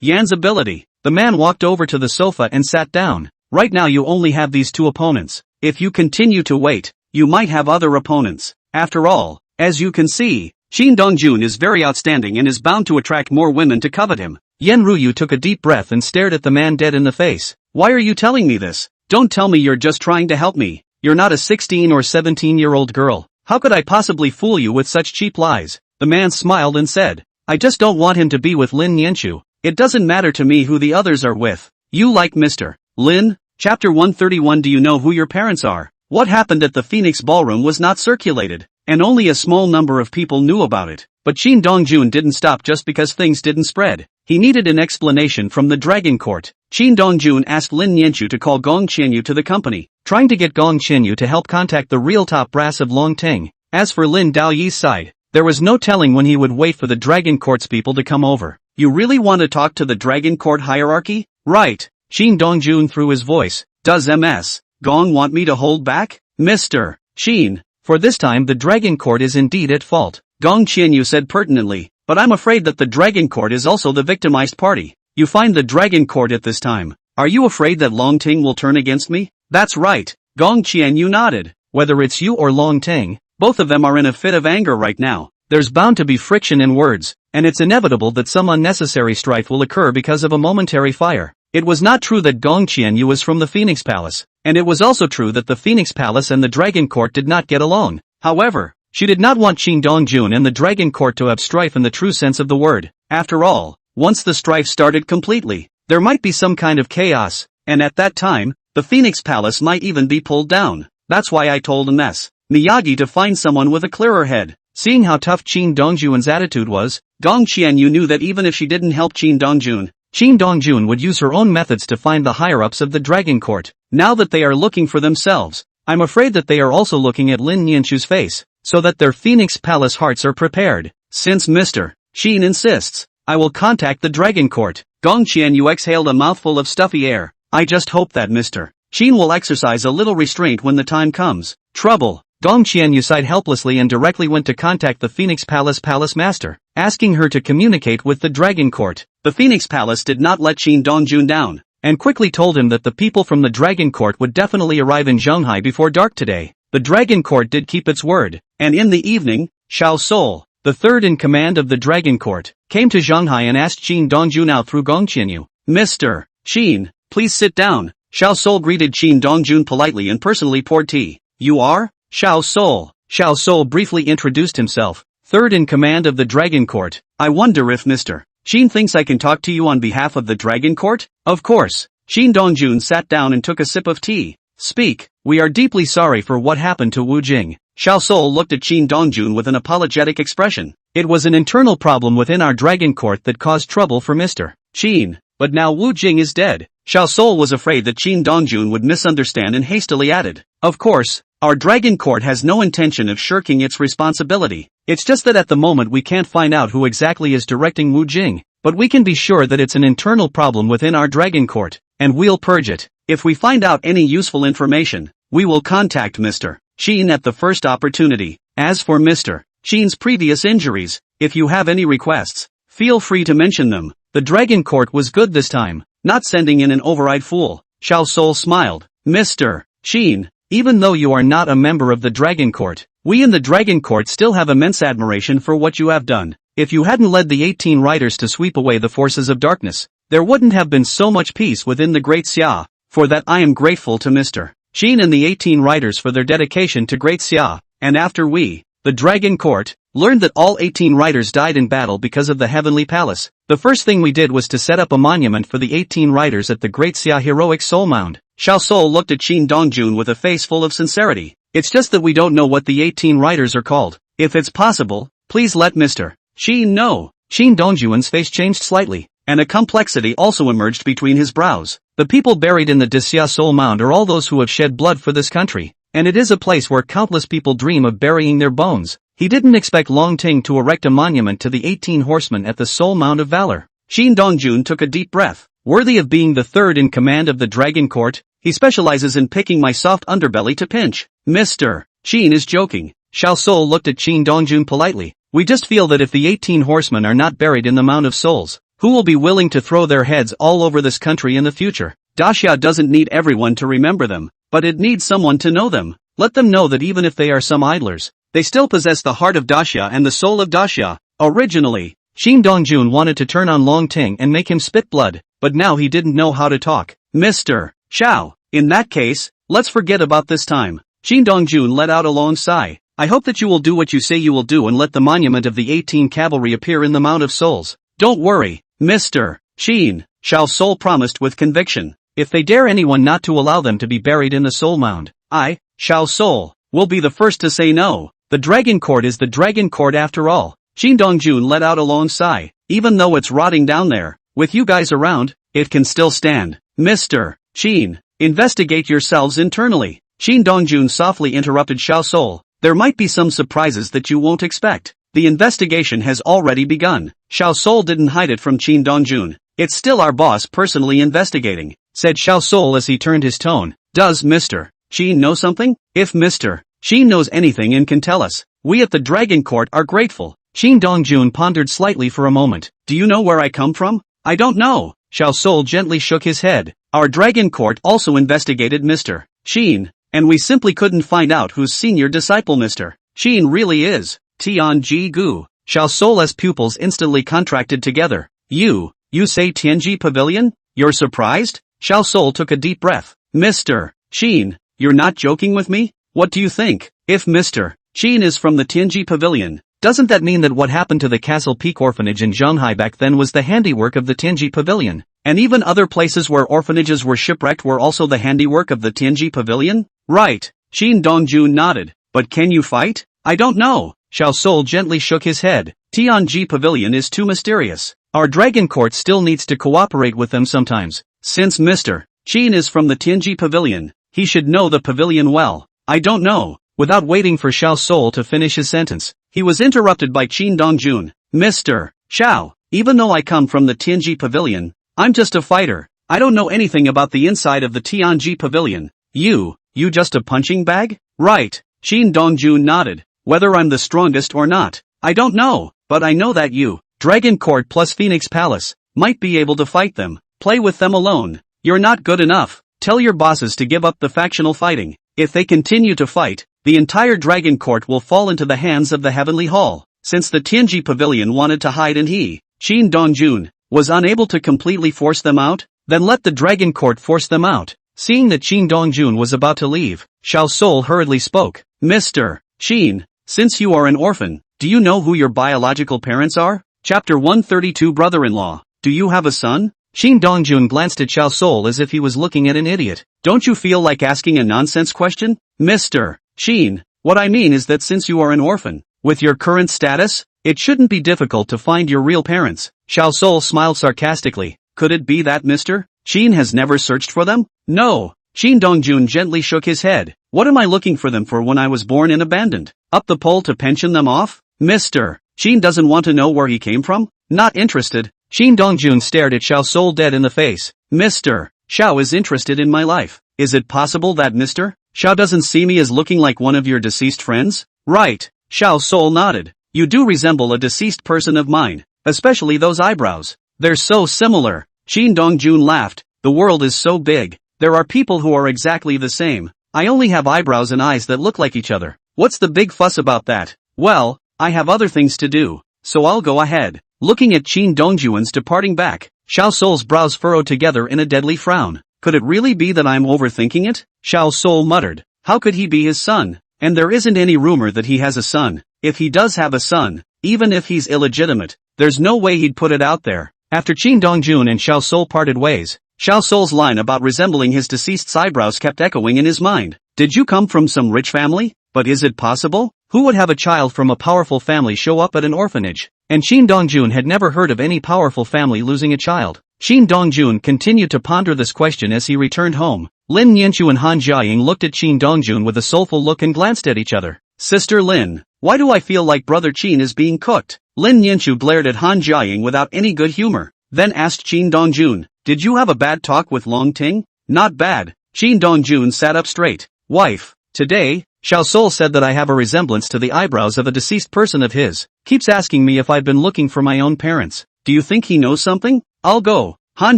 Yan's ability. The man walked over to the sofa and sat down. Right now you only have these two opponents. If you continue to wait, you might have other opponents. After all, as you can see, Shin Dongjun is very outstanding and is bound to attract more women to covet him. Yen Ruyu took a deep breath and stared at the man dead in the face. Why are you telling me this? Don't tell me you're just trying to help me. You're not a 16 or 17-year-old girl. How could I possibly fool you with such cheap lies? The man smiled and said, I just don't want him to be with Lin Nianchu. It doesn't matter to me who the others are with. You like Mr. Lin? Chapter 131. Do you know who your parents are? What happened at the Phoenix Ballroom was not circulated, and only a small number of people knew about it. But Shin Dongjun didn't stop just because things didn't spread. He needed an explanation from the Dragon Court. Shin Dongjun asked Lin Nianchu to call Gong Qianyu to the company, trying to get Gong Qianyu to help contact the real top brass of Longting. As for Lin Daoyi's side, there was no telling when he would wait for the Dragon Court's people to come over. You really want to talk to the Dragon Court hierarchy? Right. Shin Dongjun threw his voice. Does Ms. Gong want me to hold back? Mr. Shin. For this time the Dragon Court is indeed at fault. Gong Qianyu said pertinently, but I'm afraid that the Dragon Court is also the victimized party. You find the Dragon Court at this time. Are you afraid that Longting will turn against me? That's right. Gong Qianyu nodded. Whether it's you or Longting, both of them are in a fit of anger right now. There's bound to be friction in words, and it's inevitable that some unnecessary strife will occur because of a momentary fire. It was not true that Gong Qianyu was from the Phoenix Palace, and it was also true that the Phoenix Palace and the Dragon Court did not get along. However, she did not want Shin Dongjun and the Dragon Court to have strife in the true sense of the word. After all, once the strife started completely, there might be some kind of chaos, and at that time, the Phoenix Palace might even be pulled down. That's why I told Ms. Miyagi to find someone with a clearer head. Seeing how tough Shin Dongjun's attitude was, Gong Qianyu knew that even if she didn't help Shin Dongjun would use her own methods to find the higher-ups of the Dragon Court. Now that they are looking for themselves, I'm afraid that they are also looking at Lin Nianchu's face, so that their Phoenix Palace hearts are prepared. Since Mr. Shin insists, I will contact the Dragon Court. Gong Qianyu exhaled a mouthful of stuffy air. I just hope that Mr. Shin will exercise a little restraint when the time comes. Trouble. Gong Qianyu sighed helplessly and directly went to contact the Phoenix Palace Palace Master, asking her to communicate with the Dragon Court. The Phoenix Palace did not let Shin Dongjun down, and quickly told him that the people from the Dragon Court would definitely arrive in Shanghai before dark today. The Dragon Court did keep its word, and in the evening, Xiao Sol, the third in command of the Dragon Court, came to Shanghai and asked Shin Dongjun out through Gong Qianyu. Mr. Shin, please sit down. Xiao Sol greeted Shin Dongjun politely and personally poured tea. You are? Xiao Sol. Xiao Sol briefly introduced himself, third in command of the Dragon Court. I wonder if Mr. Shin thinks I can talk to you on behalf of the Dragon Court? Of course. Shin Dongjun sat down and took a sip of tea. Speak. We are deeply sorry for what happened to Wu Jing. Xiao Sol looked at Shin Dongjun with an apologetic expression. It was an internal problem within our Dragon Court that caused trouble for Mr. Shin. But now Wu Jing is dead. Xiao Sol was afraid that Shin Dongjun would misunderstand and hastily added. Of course, our Dragon Court has no intention of shirking its responsibility. It's just that at the moment we can't find out who exactly is directing Wu Jing, but we can be sure that it's an internal problem within our Dragon Court, and we'll purge it. If we find out any useful information, we will contact Mr. Shin at the first opportunity. As for Mr. Shin's previous injuries, if you have any requests, feel free to mention them. The Dragon Court was good this time, not sending in an overeyed fool. Xiao Sol smiled. Mr. Shin, even though you are not a member of the Dragon Court, we in the Dragon Court still have immense admiration for what you have done. If you hadn't led the 18 riders to sweep away the forces of darkness, there wouldn't have been so much peace within the Great Xia. For that I am grateful to Mr. Shin and the 18 riders for their dedication to Great Xia, and after we, the Dragon Court, learned that all 18 riders died in battle because of the Heavenly Palace, the first thing we did was to set up a monument for the 18 riders at the Great Xia Heroic Soul Mound. Xiao Sol looked at Shin Dongjun with a face full of sincerity. It's just that we don't know what the 18 riders are called. If it's possible, please let Mr. Shin know. Shin Dongjun's face changed slightly, and a complexity also emerged between his brows. The people buried in the Xia Soul Mound are all those who have shed blood for this country, and it is a place where countless people dream of burying their bones. He didn't expect Longting to erect a monument to the 18 horsemen at the Soul Mound of Valor. Shin Dongjun took a deep breath. Worthy of being the third in command of the Dragon Court, he specializes in picking my soft underbelly to pinch. Mr. Shin is joking. Xiao Sol looked at Shin Dongjun politely. We just feel that if the 18 horsemen are not buried in the Mound of Souls, Who will be willing to throw their heads all over this country in the future? Daxia doesn't need everyone to remember them, but it needs someone to know them. Let them know that even if they are some idlers, they still possess the heart of Daxia and the soul of Daxia. Originally, Shin Dongjun wanted to turn on Long Ting and make him spit blood, but now he didn't know how to talk. Mr. Xiao, in that case, let's forget about this time. Shin Dongjun let out a long sigh. I hope that you will do what you say you will do and let the monument of the 18 cavalry appear in the Mount of Souls. Don't worry, Mr. Shin, Xiao Soul promised with conviction. If they dare anyone not to allow them to be buried in the Soul Mound, I, Xiao Soul, will be the first to say no. The Dragon Court is the Dragon Court after all. Shin Dongjun let out a long sigh. Even though it's rotting down there, with you guys around, it can still stand. Mr. Shin, investigate yourselves internally. Shin Dongjun softly interrupted Xiao Soul. There might be some surprises that you won't expect. The investigation has already begun. Xiao Soul didn't hide it from Shin Dongjun. It's still our boss personally investigating, said Xiao Soul as he turned his tone. Does Mr. Shin know something? If Mr. Shin knows anything and can tell us, we at the Dragon Court are grateful. Shin Dongjun pondered slightly for a moment. Do you know where I come from? I don't know. Xiao Soul gently shook his head. Our Dragon Court also investigated Mr. Shin, and we simply couldn't find out whose senior disciple Mr. Shin really is. Tianji Gu. Xiao Soul's pupils instantly contracted together. You say Tianji Pavilion? You're surprised? Xiao Soul took a deep breath. Mr. Shin, you're not joking with me? What do you think? If Mr. Shin is from the Tianji Pavilion, doesn't that mean that what happened to the Castle Peak Orphanage in Shanghai back then was the handiwork of the Tianji Pavilion? And even other places where orphanages were shipwrecked were also the handiwork of the Tianji Pavilion? Right. Shin Dongjun nodded. But can you fight? I don't know. Xiao Soul gently shook his head. Tianji Pavilion is too mysterious. Our Dragon Court still needs to cooperate with them sometimes. Since Mr. Shin is from the Tianji Pavilion, he should know the pavilion well. I don't know. Without waiting for Xiao Soul to finish his sentence, he was interrupted by Shin Dongjun. Mr. Xiao, even though I come from the Tianji Pavilion, I'm just a fighter. I don't know anything about the inside of the Tianji Pavilion. You just a punching bag? Right. Shin Dongjun nodded. Whether I'm the strongest or not, I don't know, but I know that you, Dragon Court plus Phoenix Palace, might be able to fight them. Play with them alone. You're not good enough. Tell your bosses to give up the factional fighting. If they continue to fight, the entire Dragon Court will fall into the hands of the Heavenly Hall. Since the Tianji Pavilion wanted to hide and he, Shin Dongjun, was unable to completely force them out, then let the Dragon Court force them out. Seeing that Shin Dongjun was about to leave, Xiao Soul hurriedly spoke. Mr. Shin, since you are an orphan, do you know who your biological parents are? Chapter 132 Brother-in-law. Do you have a son? Shin Dongjun glanced at Xiao Soul as if he was looking at an idiot. Don't you feel like asking a nonsense question? Mr. Shin, what I mean is that since you are an orphan, with your current status, it shouldn't be difficult to find your real parents. Xiao Soul smiled sarcastically. Could it be that Mr. Shin has never searched for them? No. Shin Dongjun gently shook his head. What am I looking for them for when I was born and abandoned? Up the pole to pension them off? Mr. Shin doesn't want to know where he came from? Not interested. Shin Dongjun stared at Xiao Soul dead in the face. Mr. Xiao is interested in my life. Is it possible that Mr. Xiao doesn't see me as looking like one of your deceased friends? Right. Xiao Soul nodded. You do resemble a deceased person of mine, especially those eyebrows. They're so similar. Shin Dongjun laughed. The world is so big. There are people who are exactly the same. I only have eyebrows and eyes that look like each other. What's the big fuss about that? Well, I have other things to do, so I'll go ahead. Looking at Shin Dongjun's departing back, Xiao Soul's brows furrowed together in a deadly frown. Could it really be that I'm overthinking it? Xiao Soul muttered. How could he be his son? And there isn't any rumor that he has a son. If he does have a son, even if he's illegitimate, there's no way he'd put it out there. After Shin Dongjun and Xiao Soul parted ways, Xiao Soul's line about resembling his deceased's eyebrows kept echoing in his mind. Did you come from some rich family? But is it possible? Who would have a child from a powerful family show up at an orphanage? And Shin Dongjun had never heard of any powerful family losing a child. Shin Dongjun continued to ponder this question as he returned home. Lin Nianchu and Han Jiaying looked at Shin Dongjun with a soulful look and glanced at each other. Sister Lin, why do I feel like Brother Shin is being cooked? Lin Nianchu glared at Han Jiaying without any good humor, then asked Shin Dongjun, did you have a bad talk with Long Ting? Not bad. Shin Dongjun sat up straight. Wife, today, Xiao Soul said that I have a resemblance to the eyebrows of a deceased person of his. Keeps asking me if I've been looking for my own parents. Do you think he knows something? I'll go. Han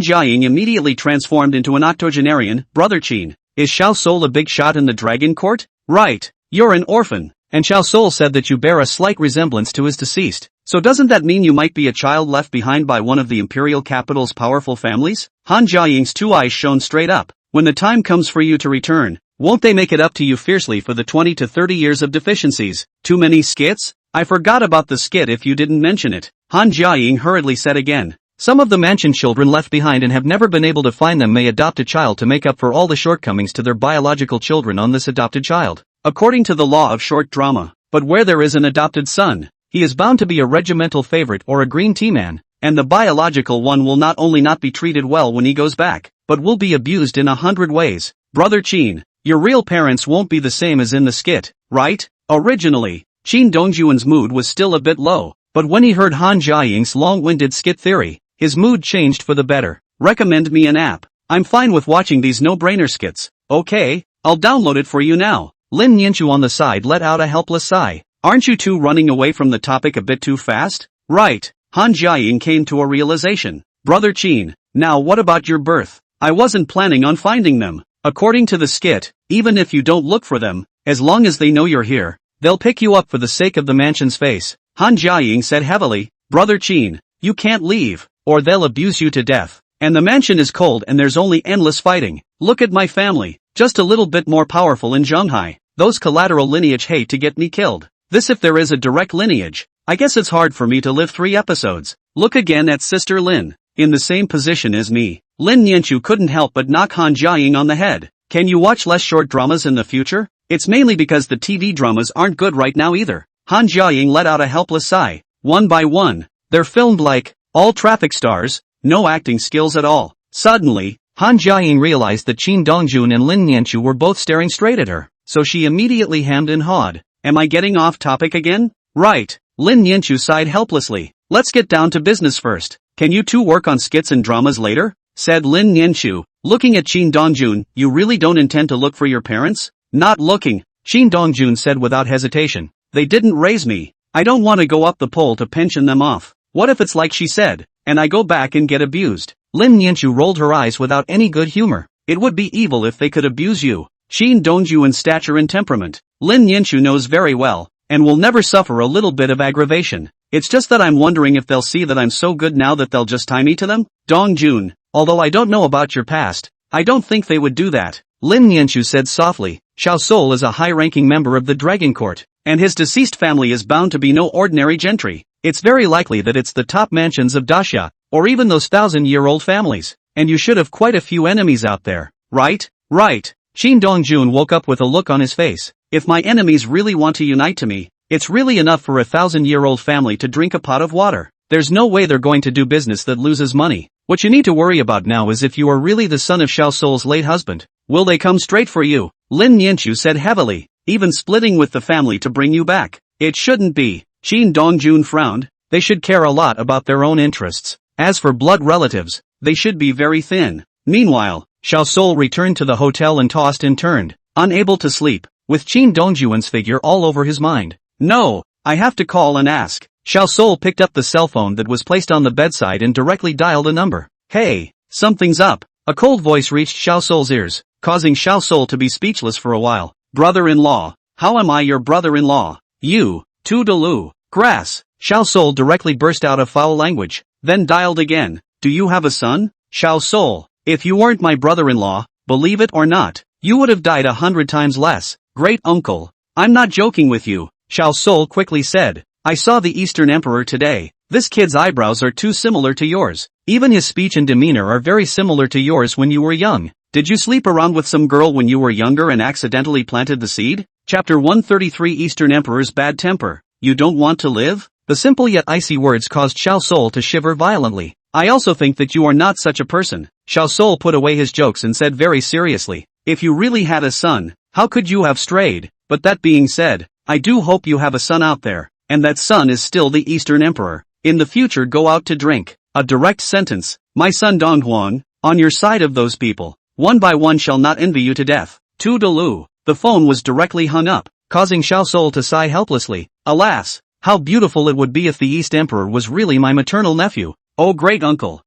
Jiaying immediately transformed into an octogenarian. Brother Qin, is Xiao Sol a big shot in the dragon court? Right. You're an orphan. And Xiao Sol said that you bear a slight resemblance to his deceased. So doesn't that mean you might be a child left behind by one of the imperial capital's powerful families? Han Jiaying's two eyes shone straight up. When the time comes for you to return, won't they make it up to you fiercely for the 20 to 30 years of deficiencies? Too many skits? I forgot about the skit if you didn't mention it. Han Jiaying hurriedly said again. Some of the mansion children left behind and have never been able to find them may adopt a child to make up for all the shortcomings to their biological children on this adopted child. According to the law of short drama, but where there is an adopted son, he is bound to be a regimental favorite or a green tea man, and the biological one will not only not be treated well when he goes back, but will be abused in 100 ways. Brother Qin, your real parents won't be the same as in the skit, right? Originally, Qin Dongjuan's mood was still a bit low, but when he heard Han Jiaying's long-winded skit theory, his mood changed for the better. Recommend me an app. I'm fine with watching these no-brainer skits. Okay, I'll download it for you now. Lin Nianchu on the side let out a helpless sigh. Aren't you two running away from the topic a bit too fast? Right. Han Jiaying came to a realization. Brother Qin, now what about your birth? I wasn't planning on finding them. According to the skit, even if you don't look for them, as long as they know you're here, they'll pick you up for the sake of the mansion's face. Han Jiaying said heavily. Brother Qin, you can't leave, or they'll abuse you to death. And the mansion is cold and there's only endless fighting. Look at my family. Just a little bit more powerful in Zhonghai. Those collateral lineage hate to get me killed. This if there is a direct lineage. I guess it's hard for me to live 3 episodes. Look again at Sister Lin. In the same position as me. Lin Nianchu couldn't help but knock Han Jiaying on the head. Can you watch less short dramas in the future? It's mainly because the TV dramas aren't good right now either. Han Jiaying let out a helpless sigh. One by one, they're filmed like all traffic stars, no acting skills at all. Suddenly, Han Jiaying realized that Qin Dongjun and Lin Nianchu were both staring straight at her, so she immediately hemmed and hawed. Am I getting off topic again? Right. Lin Nianchu sighed helplessly. Let's get down to business first. Can you two work on skits and dramas later? Said Lin Nianchu. Looking at Qin Dongjun, you really don't intend to look for your parents? Not looking, Qin Dongjun said without hesitation. They didn't raise me. I don't want to go up the pole to pension them off. What if it's like she said, and I go back and get abused? Lin Nianchu rolled her eyes without any good humor. It would be evil if they could abuse you. Qin Dongjuan's stature and temperament, Lin Nianchu knows very well, and will never suffer a little bit of aggravation. It's just that I'm wondering if they'll see that I'm so good now that they'll just tie me to them? Dongjun, although I don't know about your past, I don't think they would do that. Lin Nianchu said softly. Xiao Sol is a high-ranking member of the Dragon Court, and his deceased family is bound to be no ordinary gentry. It's very likely that it's the top mansions of Daxia, or even those 1,000-year-old families, and you should have quite a few enemies out there, right? Right. Qin Dongjun woke up with a look on his face. If my enemies really want to unite to me, it's really enough for a 1,000-year-old family to drink a pot of water. There's no way they're going to do business that loses money. What you need to worry about now is if you are really the son of Xiao Sol's late husband. Will they come straight for you? Lin Nianchu said heavily. Even splitting with the family to bring you back. It shouldn't be. Qin Dongjun frowned. They should care a lot about their own interests. As for blood relatives, they should be very thin. Meanwhile, Xiao Sol returned to the hotel and tossed and turned, unable to sleep, with Qin Dongjuan's figure all over his mind. No, I have to call and ask. Xiao Sol picked up the cell phone that was placed on the bedside and directly dialed a number. Hey, something's up. A cold voice reached Xiao Sol's ears, causing Xiao Sol to be speechless for a while. Brother-in-law, how am I your brother-in-law? You, toodaloo, grass. Xiao Sol directly burst out of foul language, then dialed again. Do you have a son? Xiao Sol, if you weren't my brother-in-law, believe it or not, you would have died 100 times less. Great uncle, I'm not joking with you, Xiao Sol quickly said. I saw the Eastern Emperor today. This kid's eyebrows are too similar to yours. Even his speech and demeanor are very similar to yours when you were young. Did you sleep around with some girl when you were younger and accidentally planted the seed? Chapter 133 Eastern Emperor's Bad Temper. You don't want to live? The simple yet icy words caused Xiao Sol to shiver violently. I also think that you are not such a person. Xiao Sol put away his jokes and said very seriously. If you really had a son, how could you have strayed? But that being said, I do hope you have a son out there, and that son is still the Eastern Emperor. In the future go out to drink. A direct sentence. My son Donghuang, on your side of those people. One by one shall not envy you to death. Toodaloo. The phone was directly hung up, causing Xiao Sol to sigh helplessly. Alas, how beautiful it would be if the East Emperor was really my maternal nephew. Oh great uncle,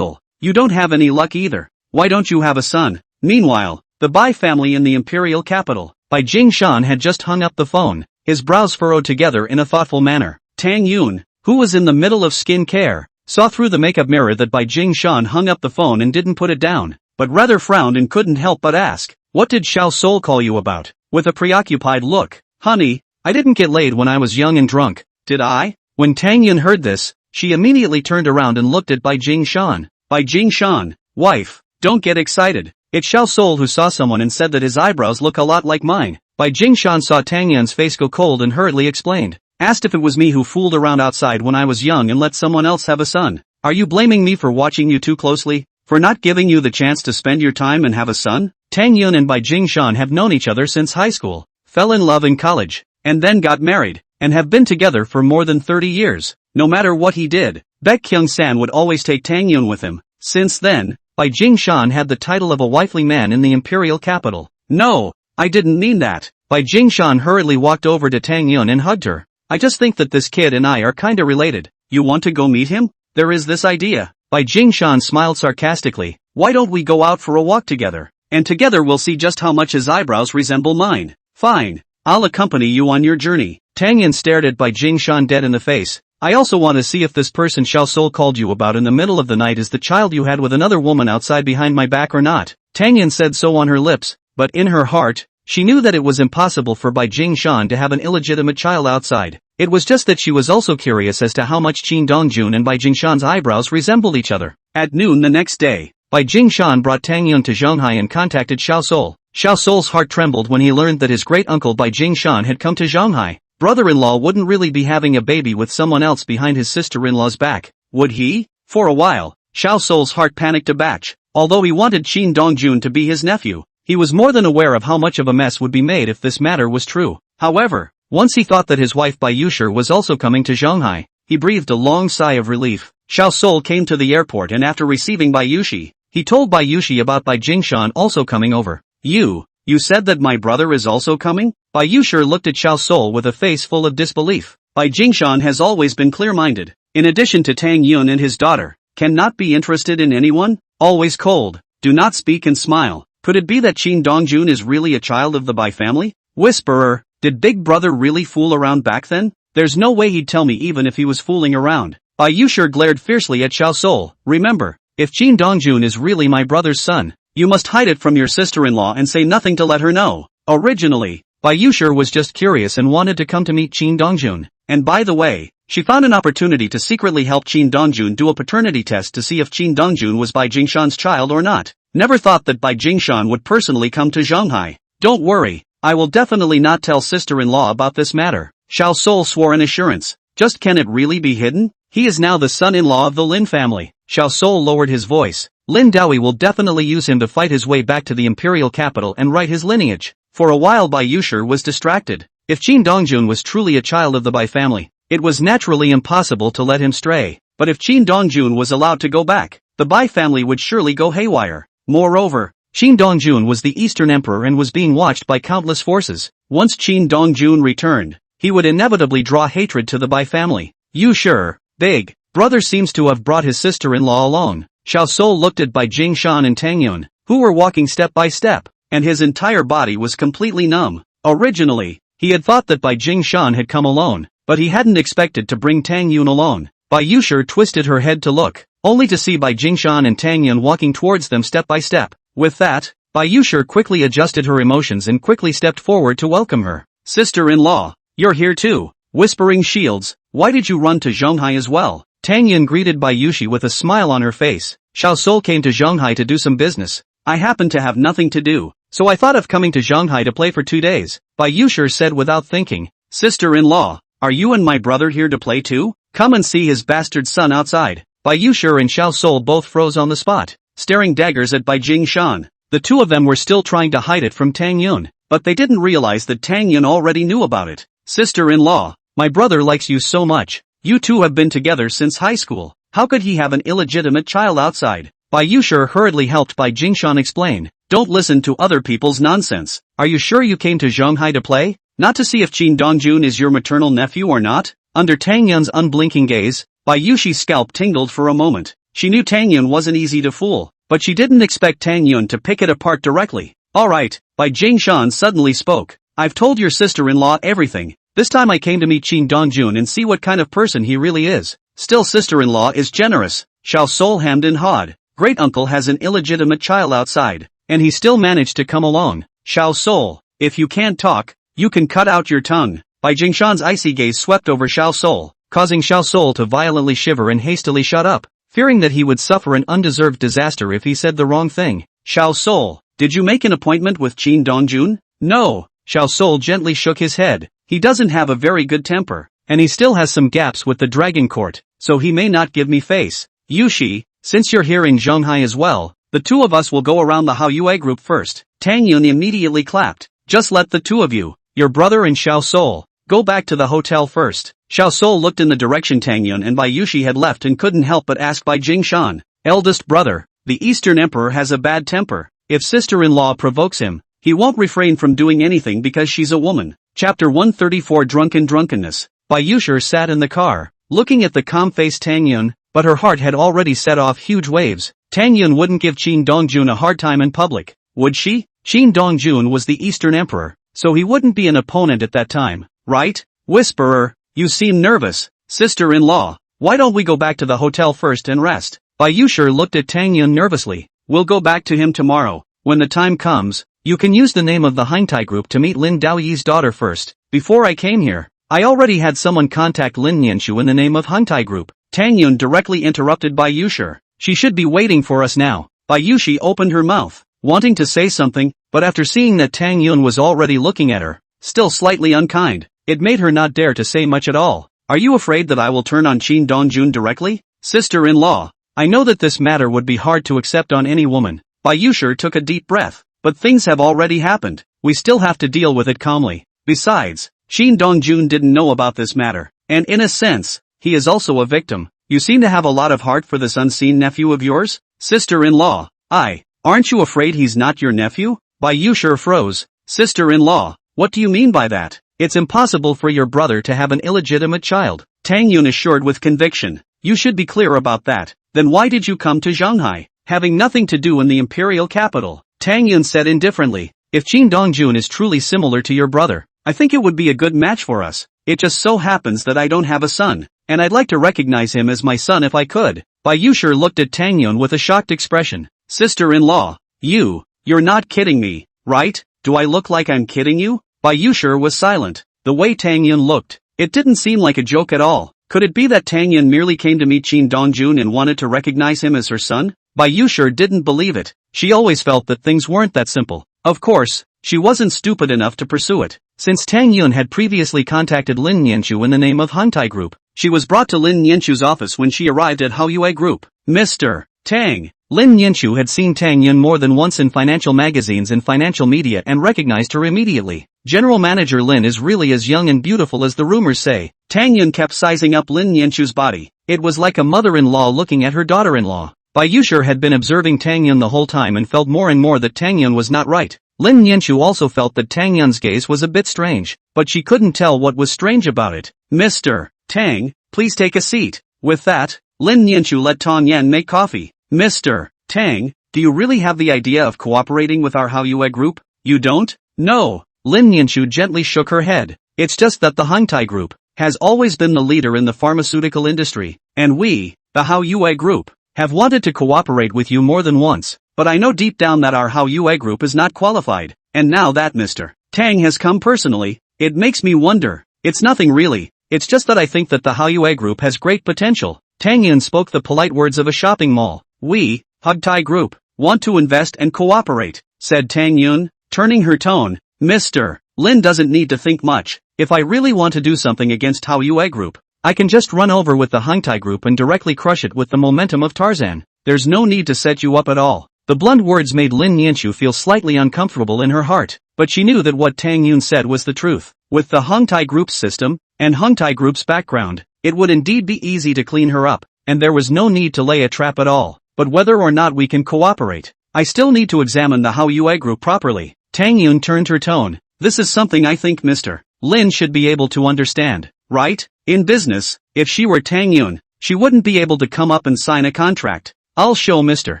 you don't have any luck either. Why don't you have a son? Meanwhile, the Bai family in the imperial capital. Bai Jingshan had just hung up the phone, his brows furrowed together in a thoughtful manner. Tang Yun, who was in the middle of skin care, saw through the makeup mirror that Bai Jingshan hung up the phone and didn't put it down, but rather frowned and couldn't help but ask, "What did Xiao Sol call you about?" With a preoccupied look. "Honey, I didn't get laid when I was young and drunk, did I?" When Tang Yun heard this, she immediately turned around and looked at Bai Jingshan. "Bai Jingshan, wife, don't get excited. It's Xiao Sol who saw someone and said that his eyebrows look a lot like mine." Bai Jingshan saw Tang Yun's face go cold and hurriedly explained. "Asked if it was me who fooled around outside when I was young and let someone else have a son. Are you blaming me for watching you too closely? For not giving you the chance to spend your time and have a son?" Tang Yun and Bai Jingshan have known each other since high school, fell in love in college, and then got married, and have been together for more than 30 years. No matter what he did, Baek Kyung-san would always take Tang Yun with him. Since then, Bai Jingshan had the title of a wifely man in the imperial capital. "No, I didn't mean that." Bai Jingshan hurriedly walked over to Tang Yun and hugged her. "I just think that this kid and I are kinda related. You want to go meet him? There is this idea." Bai Jingshan smiled sarcastically. "Why don't we go out for a walk together? And together we'll see just how much his eyebrows resemble mine." "Fine. I'll accompany you on your journey." Tang Yun stared at Bai Jingshan dead in the face. "I also want to see if this person Xiao Sol called you about in the middle of the night is the child you had with another woman outside behind my back or not." Tang Yun said so on her lips, but in her heart, she knew that it was impossible for Bai Jingshan to have an illegitimate child outside. It was just that she was also curious as to how much Qin Dongjun and Bai Jingshan's eyebrows resembled each other. At noon the next day, Bai Jingshan brought Tang Yun to Zhonghai and contacted Xiao Sol. Xiao Sol's heart trembled when he learned that his great-uncle Bai Jingshan had come to Zhonghai. Brother-in-law wouldn't really be having a baby with someone else behind his sister-in-law's back, would he? For a while, Xiao Sol's heart panicked a batch. Although he wanted Qin Dongjun to be his nephew, he was more than aware of how much of a mess would be made if this matter was true. However, once he thought that his wife Bai Yushi was also coming to Zhonghai, he breathed a long sigh of relief. Xiao Sol came to the airport and after receiving Bai Yushi, he told Bai Yushi about Bai Jingshan also coming over. You said that my brother is also coming?" Bai Yushi looked at Xiao Sol with a face full of disbelief. Bai Jingshan has always been clear-minded. In addition to Tang Yun and his daughter, cannot be interested in anyone, always cold, do not speak and smile. Could it be that Qin Dongjun is really a child of the Bai family? Whisperer, did Big Brother really fool around back then? There's no way he'd tell me even if he was fooling around. Bai Yushi glared fiercely at Xiao Sol. Remember, if Qin Dongjun is really my brother's son, you must hide it from your sister-in-law and say nothing to let her know. Originally, Bai Yushi was just curious and wanted to come to meet Qin Dongjun. And by the way, she found an opportunity to secretly help Qin Dongjun do a paternity test to see if Qin Dongjun was Bai Jingshan's child or not. Never thought that Bai Jingshan would personally come to Zhonghai. Don't worry, I will definitely not tell sister-in-law about this matter. Xiao Sol swore an assurance. Just can it really be hidden? He is now the son-in-law of the Lin family. Xiao Sol lowered his voice. Lin Daoi will definitely use him to fight his way back to the imperial capital and write his lineage. For a while Bai Yushi was distracted. If Qin Dongjun was truly a child of the Bai family, it was naturally impossible to let him stray. But if Qin Dongjun was allowed to go back, the Bai family would surely go haywire. Moreover, Qin Dongjun was the Eastern Emperor and was being watched by countless forces. Once Qin Dongjun returned, he would inevitably draw hatred to the Bai family. You sure, Big Brother seems to have brought his sister-in-law along. Xiao Sol looked at Bai Jingshan and Tang Yun, who were walking step by step, and his entire body was completely numb. Originally, he had thought that Bai Jingshan had come alone, but he hadn't expected to bring Tang Yun alone. Bai Yushi twisted her head to look, only to see Bai Jingshan and Tang Yun walking towards them step by step. With that, Bai Yushi quickly adjusted her emotions and quickly stepped forward to welcome her. Sister-in-law, you're here too. Whispering Shields, why did you run to Zhonghai as well? Tang Yun greeted Bai Yushi with a smile on her face. Xiao Sol came to Zhonghai to do some business. I happen to have nothing to do, so I thought of coming to Zhonghai to play for 2 days. Bai Yushi said without thinking. Sister-in-law, are you and my brother here to play too? Come and see his bastard son outside. Bai Yushi and Xiao Sol both froze on the spot, staring daggers at Bai Jingshan. The two of them were still trying to hide it from Tang Yun, but they didn't realize that Tang Yun already knew about it. Sister-in-law, my brother likes you so much. You two have been together since high school. How could he have an illegitimate child outside? Bai Yushi hurriedly helped Bai Jingshan explain. Don't listen to other people's nonsense. Are you sure you came to Zhonghai to play? Not to see if Qin Dongjun is your maternal nephew or not? Under Tang Yun's unblinking gaze, Bai Yushi's scalp tingled for a moment. She knew Tang Yun wasn't easy to fool, but she didn't expect Tang Yun to pick it apart directly. Alright, Bai Jingshan suddenly spoke. I've told your sister-in-law everything. This time I came to meet Qin Dongjun and see what kind of person he really is. Still, sister-in-law is generous. Xiao Sol hemmed and hawed. Great uncle has an illegitimate child outside, and he still managed to come along. Xiao Sol, if you can't talk, you can cut out your tongue. Bai Jingshan's icy gaze swept over Xiao Sol, causing Xiao Sol to violently shiver and hastily shut up, fearing that he would suffer an undeserved disaster if he said the wrong thing. Xiao Sol, did you make an appointment with Qin Dongjun? No. Xiao Sol gently shook his head. He doesn't have a very good temper, and he still has some gaps with the Dragon Court, so he may not give me face. Yushi, since you're here in Zhonghai as well, the two of us will go around the Hao Yue group first. Tang Yun immediately clapped. Just let the two of you, your brother and Xiao Sol, go back to the hotel first. Xiao Sol looked in the direction Tang Yun and Bai Yushi had left and couldn't help but ask Bai Jingshan. Eldest brother, the Eastern Emperor has a bad temper. If sister-in-law provokes him, he won't refrain from doing anything because she's a woman. Chapter 134 Drunkenness. Bai Yushi sat in the car, looking at the calm-faced Tang Yun, but her heart had already set off huge waves. Tang Yun wouldn't give Qin Dongjun a hard time in public, would she? Qin Dongjun was the Eastern Emperor, so he wouldn't be an opponent at that time, right? Whisperer, you seem nervous. Sister-in-law, why don't we go back to the hotel first and rest? Bai Yushi looked at Tang Yun nervously. We'll go back to him tomorrow. When the time comes, you can use the name of the Hangtai group to meet Lin Daoyi's daughter first. Before I came here, I already had someone contact Lin Nianshu in the name of Hangtai group. Tang Yun directly interrupted Bai Yushi. She should be waiting for us now. Bai Yushi opened her mouth, wanting to say something, but after seeing that Tang Yun was already looking at her, still slightly unkind, it made her not dare to say much at all. Are you afraid that I will turn on Qin Dongjun directly? Sister-in-law, I know that this matter would be hard to accept on any woman. Bai Yushi took a deep breath. But things have already happened. We still have to deal with it calmly. Besides, Qin Dongjun didn't know about this matter, and in a sense, he is also a victim. You seem to have a lot of heart for this unseen nephew of yours? Sister-in-law, aren't you afraid he's not your nephew? Bai Yushi froze. Sister-in-law, what do you mean by that? It's impossible for your brother to have an illegitimate child. Tang Yun assured with conviction. You should be clear about that. Then why did you come to Zhonghai, having nothing to do in the imperial capital? Tang Yun said indifferently, if Qin Dongjun is truly similar to your brother, I think it would be a good match for us. It just so happens that I don't have a son, and I'd like to recognize him as my son if I could. Bai Yushi looked at Tang Yun with a shocked expression. Sister-in-law, you're not kidding me, right? Do I look like I'm kidding you? Bai Yushi was silent. The way Tang Yun looked, it didn't seem like a joke at all. Could it be that Tang Yun merely came to meet Qin Dongjun and wanted to recognize him as her son? Bai Yushi didn't believe it. She always felt that things weren't that simple. Of course, she wasn't stupid enough to pursue it. Since Tang Yun had previously contacted Lin Nianshu in the name of Hangtai Group, she was brought to Lin Nianshu's office when she arrived at Hao Yue Group. Mr. Tang. Lin Nianshu had seen Tang Yun more than once in financial magazines and financial media and recognized her immediately. General Manager Lin is really as young and beautiful as the rumors say. Tang Yun kept sizing up Lin Nianshu's body. It was like a mother-in-law looking at her daughter-in-law. Bai Yushi had been observing Tang Yun the whole time and felt more and more that Tang Yun was not right. Lin Nianshu also felt that Tang Yun's gaze was a bit strange, but she couldn't tell what was strange about it. Mr. Tang, please take a seat. With that, Lin Nianshu let Tang Yan make coffee. Mr. Tang, do you really have the idea of cooperating with our Hao Yue group? You don't? No. Lin Nianshu gently shook her head. It's just that the Hangtai group has always been the leader in the pharmaceutical industry, and we, the Hao Yue group, have wanted to cooperate with you more than once, but I know deep down that our Hao Yue group is not qualified, and now that Mr. Tang has come personally, it makes me wonder. It's nothing really, it's just that I think that the Hao Yue group has great potential. Tang Yun spoke the polite words of a shopping mall. We, Hangtai group, want to invest and cooperate, said Tang Yun, turning her tone. Mr. Lin doesn't need to think much. If I really want to do something against Hao Yue group, I can just run over with the Hangtai group and directly crush it with the momentum of Tarzan. There's no need to set you up at all. The blunt words made Lin Nianshu feel slightly uncomfortable in her heart, but she knew that what Tang Yun said was the truth. With the Hangtai group's system, and Hangtai group's background, it would indeed be easy to clean her up, and there was no need to lay a trap at all. But whether or not we can cooperate, I still need to examine the Hao Yue group properly. Tang Yun turned her tone. This is something I think Mr. Lin should be able to understand, right? In business, if she were Tang Yun, she wouldn't be able to come up and sign a contract. I'll show Mr.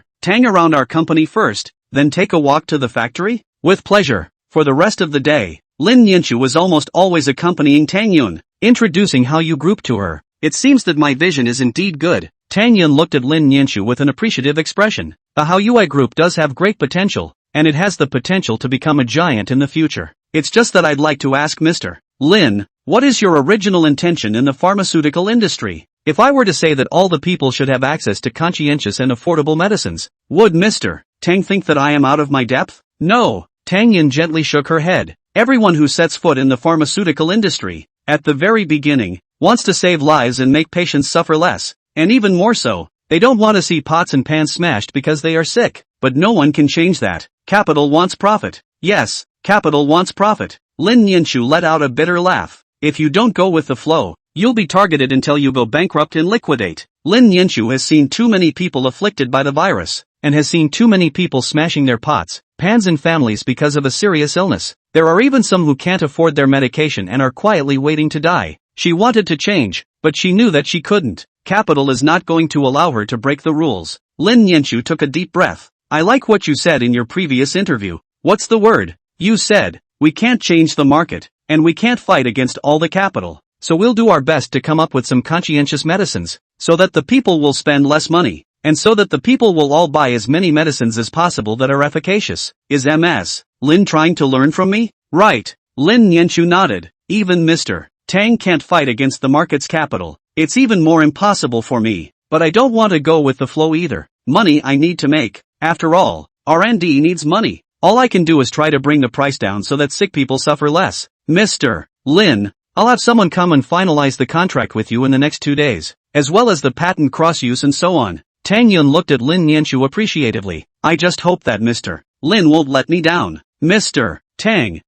Tang around our company first, then take a walk to the factory? With pleasure. For the rest of the day, Lin Yanchu was almost always accompanying Tang Yun, introducing Hao Yu Group to her. It seems that my vision is indeed good. Tang Yun looked at Lin Yanchu with an appreciative expression. The Hao Yui Group does have great potential, and it has the potential to become a giant in the future. It's just that I'd like to ask Mr. Lin, what is your original intention in the pharmaceutical industry? If I were to say that all the people should have access to conscientious and affordable medicines, would Mr. Tang think that I am out of my depth? No. Tang Yin gently shook her head. Everyone who sets foot in the pharmaceutical industry, at the very beginning, wants to save lives and make patients suffer less, and even more so, they don't want to see pots and pans smashed because they are sick. But no one can change that. Capital wants profit. Yes, capital wants profit. Lin Yanchu let out a bitter laugh. If you don't go with the flow, you'll be targeted until you go bankrupt and liquidate. Lin Yanchu has seen too many people afflicted by the virus, and has seen too many people smashing their pots, pans and families because of a serious illness. There are even some who can't afford their medication and are quietly waiting to die. She wanted to change, but she knew that she couldn't. Capital is not going to allow her to break the rules. Lin Yanchu took a deep breath. I like what you said in your previous interview. What's the word? You said, we can't change the market, and we can't fight against all the capital. So we'll do our best to come up with some conscientious medicines, so that the people will spend less money, and so that the people will all buy as many medicines as possible that are efficacious. Is Ms. Lin trying to learn from me? Right. Lin Yanchu nodded. Even Mr. Tang can't fight against the market's capital. It's even more impossible for me. But I don't want to go with the flow either. Money I need to make. After all, R&D needs money. All I can do is try to bring the price down so that sick people suffer less. Mr. Lin, I'll have someone come and finalize the contract with you in the next 2 days, as well as the patent cross-use and so on. Tang Yun looked at Lin Yanchu appreciatively. I just hope that Mr. Lin won't let me down. Mr. Tang,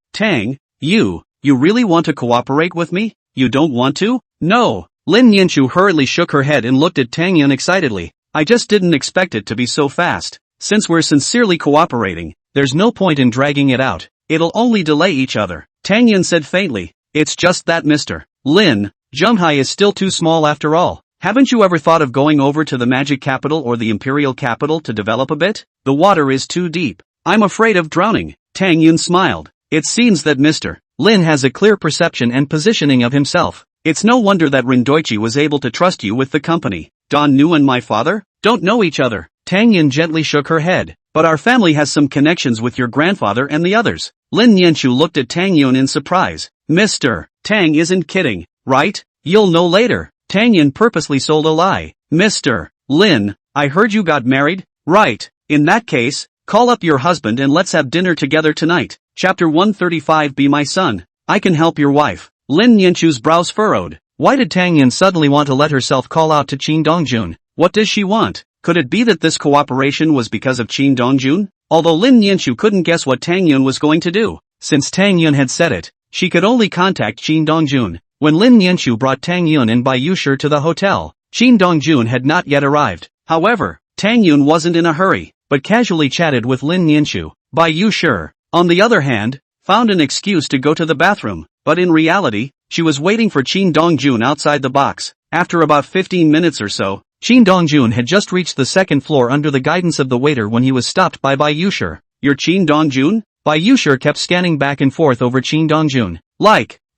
you really want to cooperate with me? You don't want to? No. Lin Yanchu hurriedly shook her head and looked at Tang Yun excitedly. I just didn't expect it to be so fast. Since we're sincerely cooperating, there's no point in dragging it out. It'll only delay each other. Tang Yun said faintly. It's just that Mr. Lin, Zhenghai is still too small after all. Haven't you ever thought of going over to the magic capital or the imperial capital to develop a bit? The water is too deep. I'm afraid of drowning. Tang Yun smiled. It seems that Mr. Lin has a clear perception and positioning of himself. It's no wonder that Rindoichi was able to trust you with the company. Don Nu and my father don't know each other. Tang Yun gently shook her head. But our family has some connections with your grandfather and the others. Lin Yanchu looked at Tang Yun in surprise. Mr. Tang isn't kidding, right? You'll know later. Tang Yun purposely sold a lie. Mr. Lin, I heard you got married? Right. In that case, call up your husband and let's have dinner together tonight. Chapter 135. Be my son. I can help your wife. Lin Yanchu's brows furrowed. Why did Tang Yun suddenly want to let herself call out to Qin Dongjun? What does she want? Could it be that this cooperation was because of Qin Dongjun? Although Lin Yanchu couldn't guess what Tang Yun was going to do. Since Tang Yun had said it, she could only contact Qin Dongjun. When Lin Yanchu brought Tang Yun and Bai Yushi to the hotel, Qin Dongjun had not yet arrived. However, Tang Yun wasn't in a hurry, but casually chatted with Lin Yanchu. Bai Yushi, on the other hand, found an excuse to go to the bathroom, but in reality, she was waiting for Qin Dongjun outside the box. After about 15 minutes or so, Qin Dongjun had just reached the second floor under the guidance of the waiter when he was stopped by Bai Yushi. You're Qin Dongjun? Bai Yushi kept scanning back and forth over Qin Dongjun.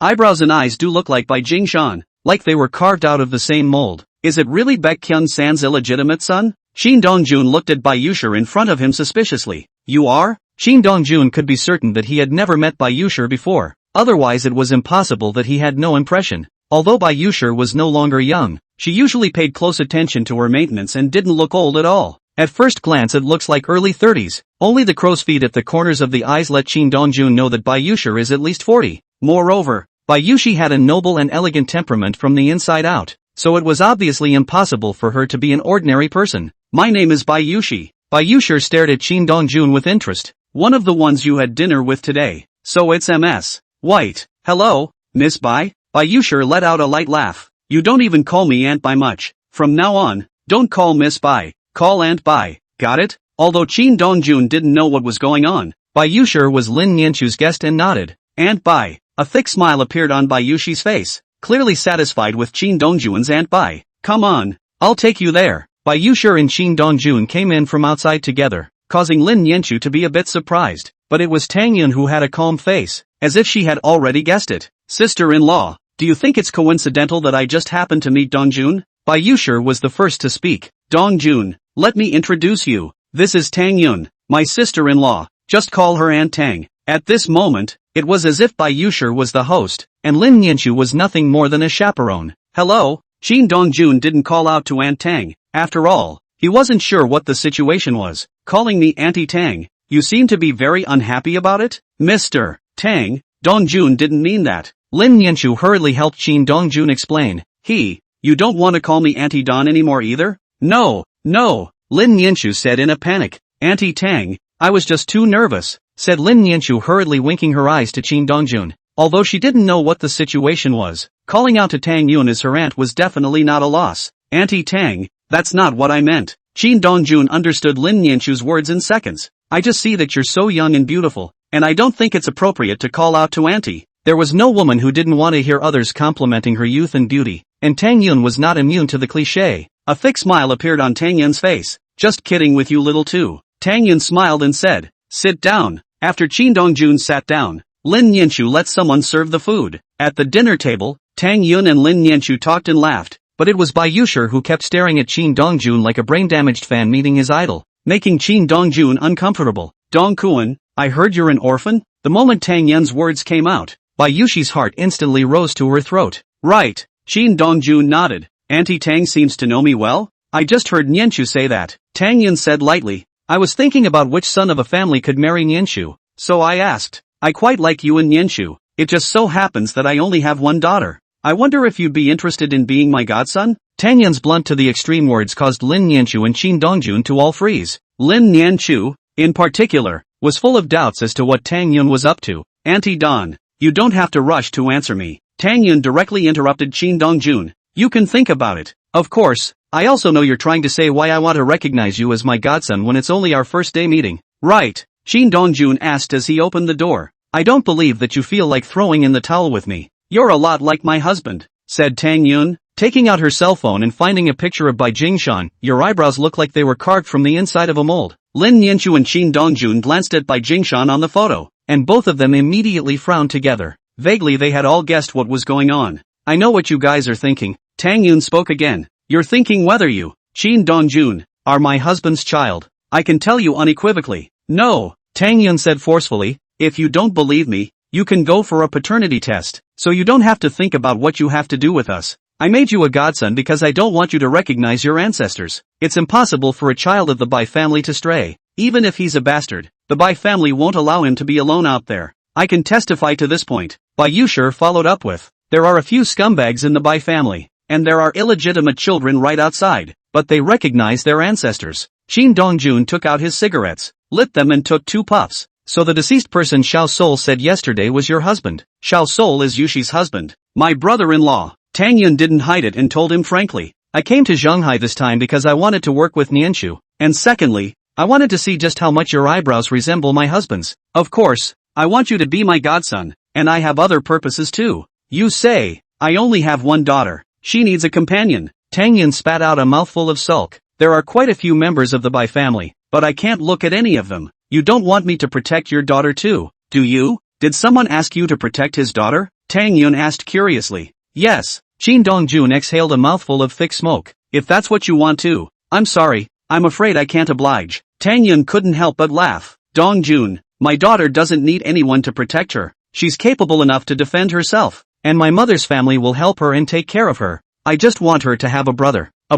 Eyebrows and eyes do look like Bai Jingshan, like they were carved out of the same mold. Is it really Baek Kyun-san's illegitimate son? Qin Dongjun looked at Bai Yushi in front of him suspiciously. You are? Qin Dongjun could be certain that he had never met Bai Yushi before. Otherwise it was impossible that he had no impression. Although Bai Yushi was no longer young, she usually paid close attention to her maintenance and didn't look old at all. At first glance it looks like early 30s. Only the crow's feet at the corners of the eyes let Qin Dongjun know that Bai Yushi is at least 40. Moreover, Bai Yushi had a noble and elegant temperament from the inside out, so it was obviously impossible for her to be an ordinary person. My name is Bai Yushi. Bai Yushi stared at Qin Dongjun with interest. One of the ones you had dinner with today. So it's Ms. White. Hello, Miss Bai? Bai Yushi let out a light laugh. You don't even call me Aunt Bai much. From now on, don't call Miss Bai. Call Aunt Bai. Got it? Although Qin Dongjun didn't know what was going on, Bai Yushi was Lin Yanchu's guest and nodded. Aunt Bai. A thick smile appeared on Bai Yushi's face. clearly satisfied with Qin Dongjun's aunt Bai. Come on, I'll take you there. Bai Yushi and Qin Dongjun came in from outside together, causing Lin Yanchu to be a bit surprised, but it was Tang Yun who had a calm face, as if she had already guessed it. Sister-in-law, do you think it's coincidental that I just happened to meet Dongjun? Bai Yushi was the first to speak. Dongjun, let me introduce you. This is Tang Yun, my sister-in-law. Just call her Aunt Tang. At this moment, it was as if Bai Yushi was the host, and Lin Yanchu was nothing more than a chaperone. Hello? Qin Dongjun didn't call out to Aunt Tang. After all, he wasn't sure what the situation was. Calling me Auntie Tang, you seem to be very unhappy about it? Mr. Tang, Dongjun didn't mean that. Lin Yanchu hurriedly helped Qin Dongjun explain. You don't want to call me Auntie Don anymore either? No, Lin Yanchu said in a panic. Auntie Tang, I was just too nervous, said Lin Yanchu hurriedly winking her eyes to Qin Dongjun. Although she didn't know what the situation was, calling out to Tang Yun as her aunt was definitely not a loss. Auntie Tang, that's not what I meant. Qin Dongjun understood Lin Yanchu's words in seconds. I just see that you're so young and beautiful, and I don't think it's appropriate to call out to Auntie. There was no woman who didn't want to hear others complimenting her youth and beauty, and Tang Yun was not immune to the cliché. A thick smile appeared on Tang Yun's face. Just kidding with you little two. Tang Yun smiled and said, sit down. After Qin Dongjun sat down, Lin Yanchu let someone serve the food. At the dinner table, Tang Yun and Lin Yanchu talked and laughed, but it was Bai Yushi who kept staring at Qin Dongjun like a brain-damaged fan meeting his idol, making Qin Dongjun uncomfortable. Dongkuan, I heard you're an orphan? The moment Tang Yun's words came out, Bai Yushi's heart instantly rose to her throat. Right, Qin Dongjun nodded. Auntie Tang seems to know me well? I just heard Nianchu say that. Tang Yun said lightly. I was thinking about which son of a family could marry Nianchu, so I asked. I quite like you and Nianchu. It just so happens that I only have one daughter. I wonder if you'd be interested in being my godson? Tang Yun's blunt to the extreme words caused Lin Nianchu and Qin Dongjun to all freeze. Lin Nianchu, in particular, was full of doubts as to what Tang Yun was up to. Auntie Don, you don't have to rush to answer me. Tang Yun directly interrupted Qin Dongjun. You can think about it. Of course, I also know you're trying to say why I want to recognize you as my godson when it's only our first day meeting. Right, Qin Dongjun asked as he opened the door. I don't believe that you feel like throwing in the towel with me. You're a lot like my husband, said Tang Yun, taking out her cell phone and finding a picture of Bai Jingshan. Your eyebrows look like they were carved from the inside of a mold. Lin Yanchu and Qin Dongjun glanced at Bai Jingshan on the photo, and both of them immediately frowned together. Vaguely they had all guessed what was going on. I know what you guys are thinking. Tang Yun spoke again. You're thinking whether you, Qin Dongjun, are my husband's child. I can tell you unequivocally. No, Tang Yun said forcefully. If you don't believe me, you can go for a paternity test, so you don't have to think about what you have to do with us. I made you a godson because I don't want you to recognize your ancestors. It's impossible for a child of the Bai family to stray. Even if he's a bastard, the Bai family won't allow him to be alone out there. I can testify to this point. Bai Yushi followed up with, there are a few scumbags in the Bai family, and there are illegitimate children right outside, but they recognize their ancestors. Qin Dongjun took out his cigarettes, lit them and took 2 puffs. So the deceased person Xiao Sol said yesterday was your husband. Xiao Sol is Yushi's husband. My brother-in-law. Tang Yun didn't hide it and told him frankly. I came to Shanghai this time because I wanted to work with Nianchu, and secondly, I wanted to see just how much your eyebrows resemble my husband's. Of course, I want you to be my godson, and I have other purposes too. You say, I only have one daughter. She needs a companion. Tang Yun spat out a mouthful of sulk. There are quite a few members of the Bai family, but I can't look at any of them. You don't want me to protect your daughter too, do you? Did someone ask you to protect his daughter? Tang Yun asked curiously. Yes. Qin Dongjun exhaled a mouthful of thick smoke. If that's what you want to. I'm sorry, I'm afraid I can't oblige. Tang Yun couldn't help but laugh. Dongjun, my daughter doesn't need anyone to protect her. She's capable enough to defend herself, and my mother's family will help her and take care of her. I just want her to have a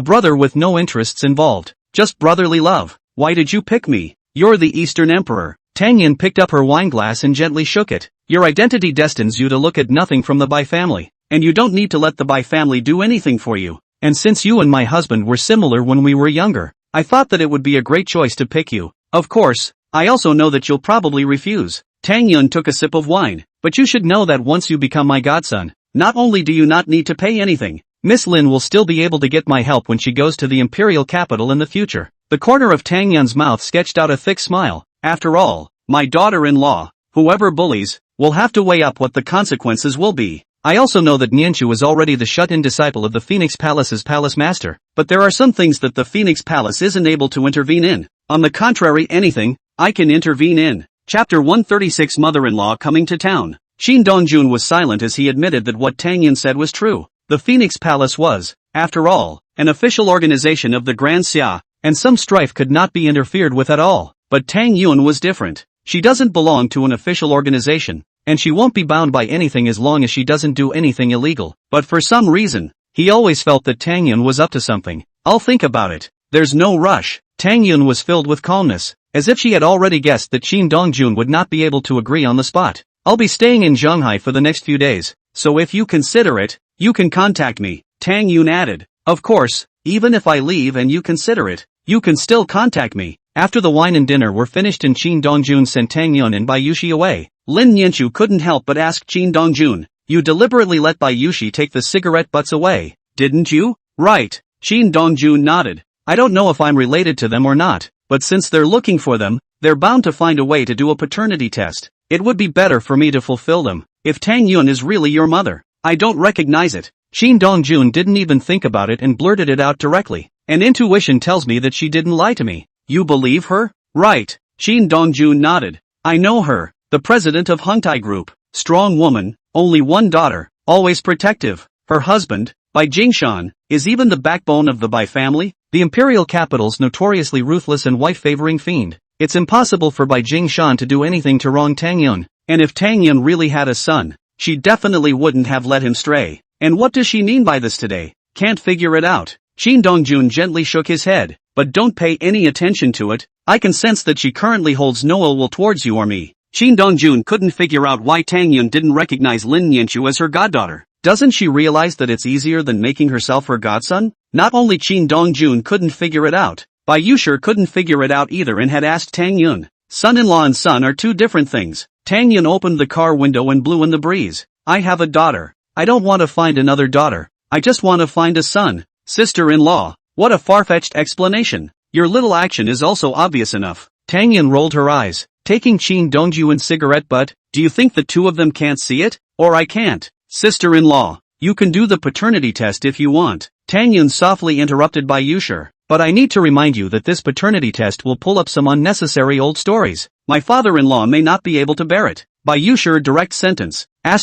brother with no interests involved, just brotherly love. Why did you pick me? You're the Eastern Emperor. Tang Yun picked up her wineglass and gently shook it. Your identity destines you to look at nothing from the Bai family, and you don't need to let the Bai family do anything for you. And since you and my husband were similar when we were younger, I thought that it would be a great choice to pick you. Of course, I also know that you'll probably refuse. Tang Yun took a sip of wine. But you should know that once you become my godson, not only do you not need to pay anything, Miss Lin will still be able to get my help when she goes to the imperial capital in the future. The corner of Tang Yun's mouth sketched out a thick smile. After all, my daughter-in-law, whoever bullies, will have to weigh up what the consequences will be. I also know that Nianchu is already the shut-in disciple of the Phoenix Palace's palace master, but there are some things that the Phoenix Palace isn't able to intervene in. On the contrary, anything I can intervene in. Chapter 136 Mother-in-law coming to town. Shin Dongjun was silent as he admitted that what Tang Yun said was true. The Phoenix Palace was, after all, an official organization of the Grand Xia, and some strife could not be interfered with at all. But Tang Yun was different. She doesn't belong to an official organization, and she won't be bound by anything as long as she doesn't do anything illegal. But for some reason, he always felt that Tang Yun was up to something. I'll think about it. There's no rush. Tang Yun was filled with calmness, as if she had already guessed that Shin Dongjun would not be able to agree on the spot. I'll be staying in Shanghai for the next few days, so if you consider it, you can contact me, Tang Yun added. Of course, even if I leave and you consider it, you can still contact me. After the wine and dinner were finished and Shin Dongjun sent Tang Yun and Bayushi away, Lin Nianchu couldn't help but ask Shin Dongjun, "You deliberately let Bayushi take the cigarette butts away, didn't you?" "Right." Shin Dongjun nodded. "I don't know if I'm related to them or not, but since they're looking for them, they're bound to find a way to do a paternity test. It would be better for me to fulfill them. If Tang Yun is really your mother, I don't recognize it." Shin Dongjun didn't even think about it and blurted it out directly. "An intuition tells me that she didn't lie to me." "You believe her?" "Right." Shin Dongjun nodded. "I know her, the president of Hungtai Group, strong woman, only one daughter, always protective. Her husband, Bai Jingshan, is even the backbone of the Bai family, the imperial capital's notoriously ruthless and wife-favoring fiend. It's impossible for Bai Jingshan to do anything to wrong Tang Yun, and if Tang Yun really had a son, she definitely wouldn't have let him stray. And what does she mean by this today? Can't figure it out." Shin Dongjun gently shook his head. "But don't pay any attention to it. I can sense that she currently holds no ill will towards you or me." Shin Dongjun couldn't figure out why Tang Yun didn't recognize Lin Nianchu as her goddaughter. Doesn't she realize that it's easier than making herself her godson? Not only Shin Dongjun couldn't figure it out, Bayushi couldn't figure it out either and had asked Tang Yun. Son-in-law and son are two different things. Tang Yun opened the car window and blew in the breeze. "I have a daughter. I don't want to find another daughter. I just want to find a son. Sister-in-law." What a far-fetched explanation. Your little action is also obvious enough. Tang Yun rolled her eyes, taking Shin Dongjun's cigarette butt. "Do you think the two of them can't see it? Or I can't?" "Sister-in-law, you can do the paternity test if you want." Tang Yun softly interrupted Bayushi. "But I need to remind you that this paternity test will pull up some unnecessary old stories. My father-in-law may not be able to bear it." Bayushi direct sentence. ********.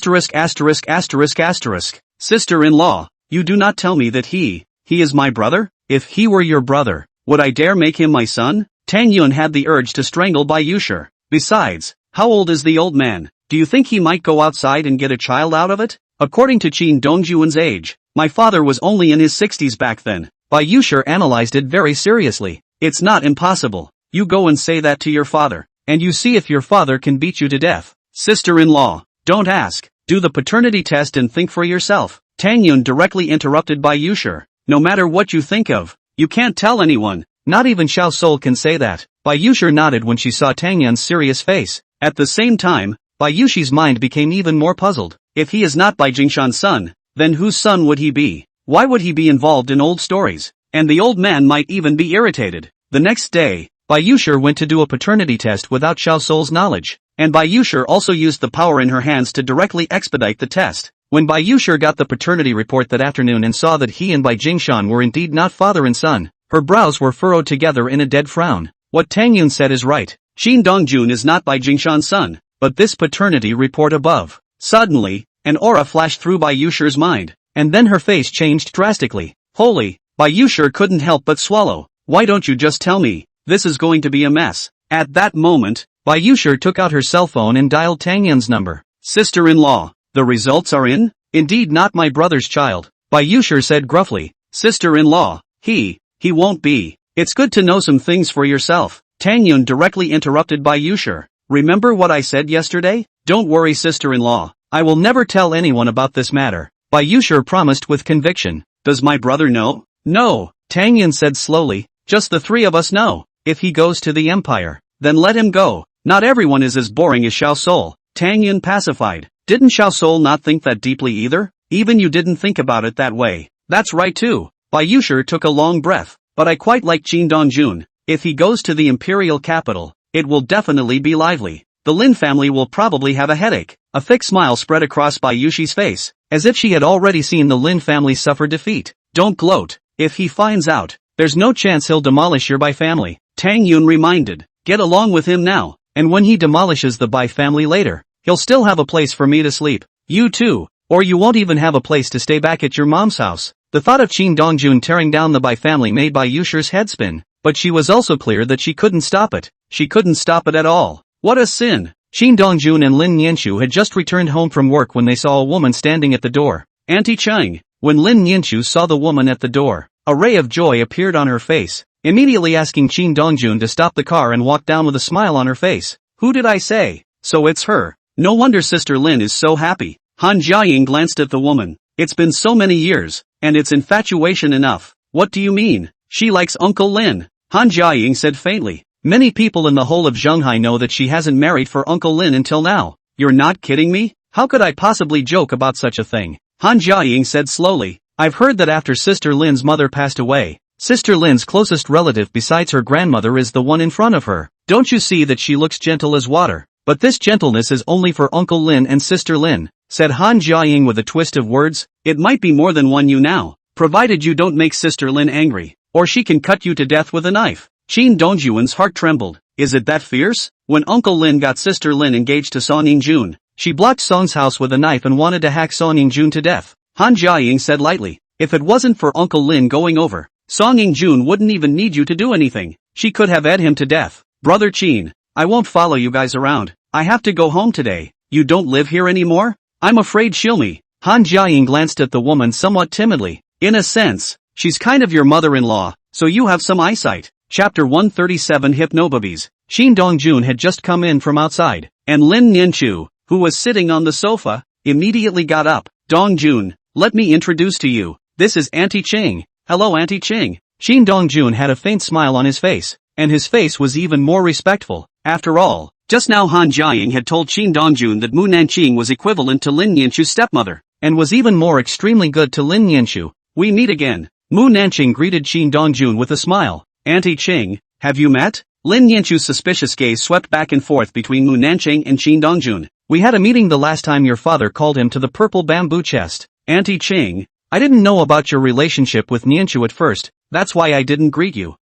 Sister-in-law, you do not tell me that he is my brother? If he were your brother, would I dare make him my son?" Tang Yun had the urge to strangle Bayushi. Besides, how old is the old man? Do you think he might go outside and get a child out of it? According to Shin Dongjun's age, my father was only in his 60s back then. Bayushi analyzed it very seriously. "It's not impossible. You go and say that to your father, and you see if your father can beat you to death." "Sister-in-law, don't ask. Do the paternity test and think for yourself." Tang Yun directly interrupted Bayushi. "No matter what you think of, you can't tell anyone. Not even Xiao Sol can say that." Bayushi nodded when she saw Tang Yun's serious face. At the same time, Bayushi's mind became even more puzzled. If he is not Bai Jingshan's son, then whose son would he be? Why would he be involved in old stories? And the old man might even be irritated. The next day, Bayushi went to do a paternity test without Xiao Sol's knowledge, and Bayushi also used the power in her hands to directly expedite the test. When Bayushi got the paternity report that afternoon and saw that he and Bai Jingshan were indeed not father and son, her brows were furrowed together in a dead frown. What Tang Yun said is right. Shin Dongjun is not Bai Jingshan's son, but this paternity report above. Suddenly, an aura flashed through Bayushi's mind, and then her face changed drastically. Holy! Bayushi couldn't help but swallow. "Why don't you just tell me? This is going to be a mess." At that moment, Bayushi took out her cell phone and dialed Tang Yun's number. "Sister-in-law, the results are in? Indeed not my brother's child," Bayushi said gruffly. "Sister-in-law, he won't be. It's good to know some things for yourself." Tang Yun directly interrupted Bayushi. "Remember what I said yesterday? Don't worry, sister-in-law. I will never tell anyone about this matter," Bayushi promised with conviction. "Does my brother know?" "No," Tang Yun said slowly. "Just the three of us know. If he goes to the empire, then let him go. Not everyone is as boring as Xiao Sol." Tang Yun pacified. "Didn't Xiao Sol not think that deeply either? Even you didn't think about it that way." "That's right too." Bayushi took a long breath. "But I quite like Shin Dongjun. If he goes to the imperial capital, it will definitely be lively. the Lin family will probably have a headache. A thick smile spread across Bai Yushi's face, as if she had already seen the Lin family suffer defeat. Don't gloat. If he finds out, there's no chance he'll demolish your Bai family. Tang Yun reminded. Get along with him now, and when he demolishes the Bai family later, he'll still have a place for me to sleep. You too, or you won't even have a place to stay back at your mom's house. The thought of Qin Dongjun tearing down the Bai family made Bai Yushi's head spin, but she was also clear that she couldn't stop it. She couldn't stop it at all. What a sin! Qin Dongjun and Lin Nianchu had just returned home from work when they saw a woman standing at the door. Auntie Cheng. When Lin Nianchu saw the woman at the door, a ray of joy appeared on her face, immediately asking Qin Dongjun to stop the car and walk down with a smile on her face. Who did I say? So it's her. No wonder Sister Lin is so happy. Han Jiaying glanced at the woman. It's been so many years, and it's infatuation enough. What do you mean? She likes Uncle Lin. Han Jiaying said faintly. Many people in the whole of Zhenghai know that she hasn't married for Uncle Lin until now. You're not kidding me? How could I possibly joke about such a thing? Han Jiaying said slowly. I've heard that after Sister Lin's mother passed away, Sister Lin's closest relative besides her grandmother is the one in front of her. Don't you see that she looks gentle as water? But this gentleness is only for Uncle Lin and Sister Lin, said Han Jiaying with a twist of words. It might be more than one you now, provided you don't make Sister Lin angry, or she can cut you to death with a knife. Qin Dongjun's heart trembled. Is it that fierce? When Uncle Lin got Sister Lin engaged to Song Ningjun, she blocked Song's house with a knife and wanted to hack Song Ningjun to death. Han Jiaying said lightly. If it wasn't for Uncle Lin going over, Song Ningjun wouldn't even need you to do anything. She could have ed him to death. Brother Qin, I won't follow you guys around. I have to go home today. You don't live here anymore? I'm afraid she'll me. Han Jiaying glanced at the woman somewhat timidly. In a sense, she's kind of your mother-in-law, so you have some eyesight. Chapter 137 Hypnobabies. Qin Dongjun had just come in from outside, and Lin Nianchu, who was sitting on the sofa, immediately got up. Dongjun, let me introduce to you. This is Auntie Cheng. Hello Auntie Cheng. Qin Dongjun had a faint smile on his face, and his face was even more respectful. After all, just now Han Jiaying had told Qin Dongjun that Mu Nanqing was equivalent to Lin Nianchu's stepmother, and was even more extremely good to Lin Nianchu. We meet again. Mu Nanqing greeted Qin Dongjun with a smile. Auntie Cheng, have you met? Lin Nianchu's suspicious gaze swept back and forth between Mu Nanqing and Qin Dongjun. We had a meeting the last time your father called him to the purple bamboo chest. Auntie Cheng, I didn't know about your relationship with Nianchu at first, that's why I didn't greet you.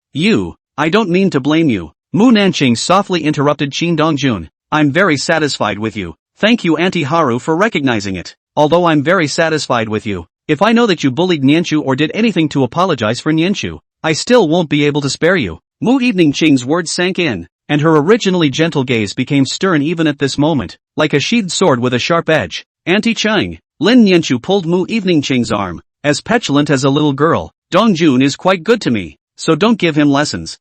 I don't mean to blame you. Mu Nanqing softly interrupted Qin Dongjun. I'm very satisfied with you. Thank you Auntie Haru for recognizing it. Although I'm very satisfied with you, if I know that you bullied Nianchu or did anything to apologize for Nianchu, I still won't be able to spare you. Mu Evening Qing's words sank in, and her originally gentle gaze became stern even at this moment, like a sheathed sword with a sharp edge. Auntie Cheng. Lin Nianchu pulled Mu Evening Qing's arm. As petulant as a little girl, Dongjun is quite good to me, so don't give him lessons.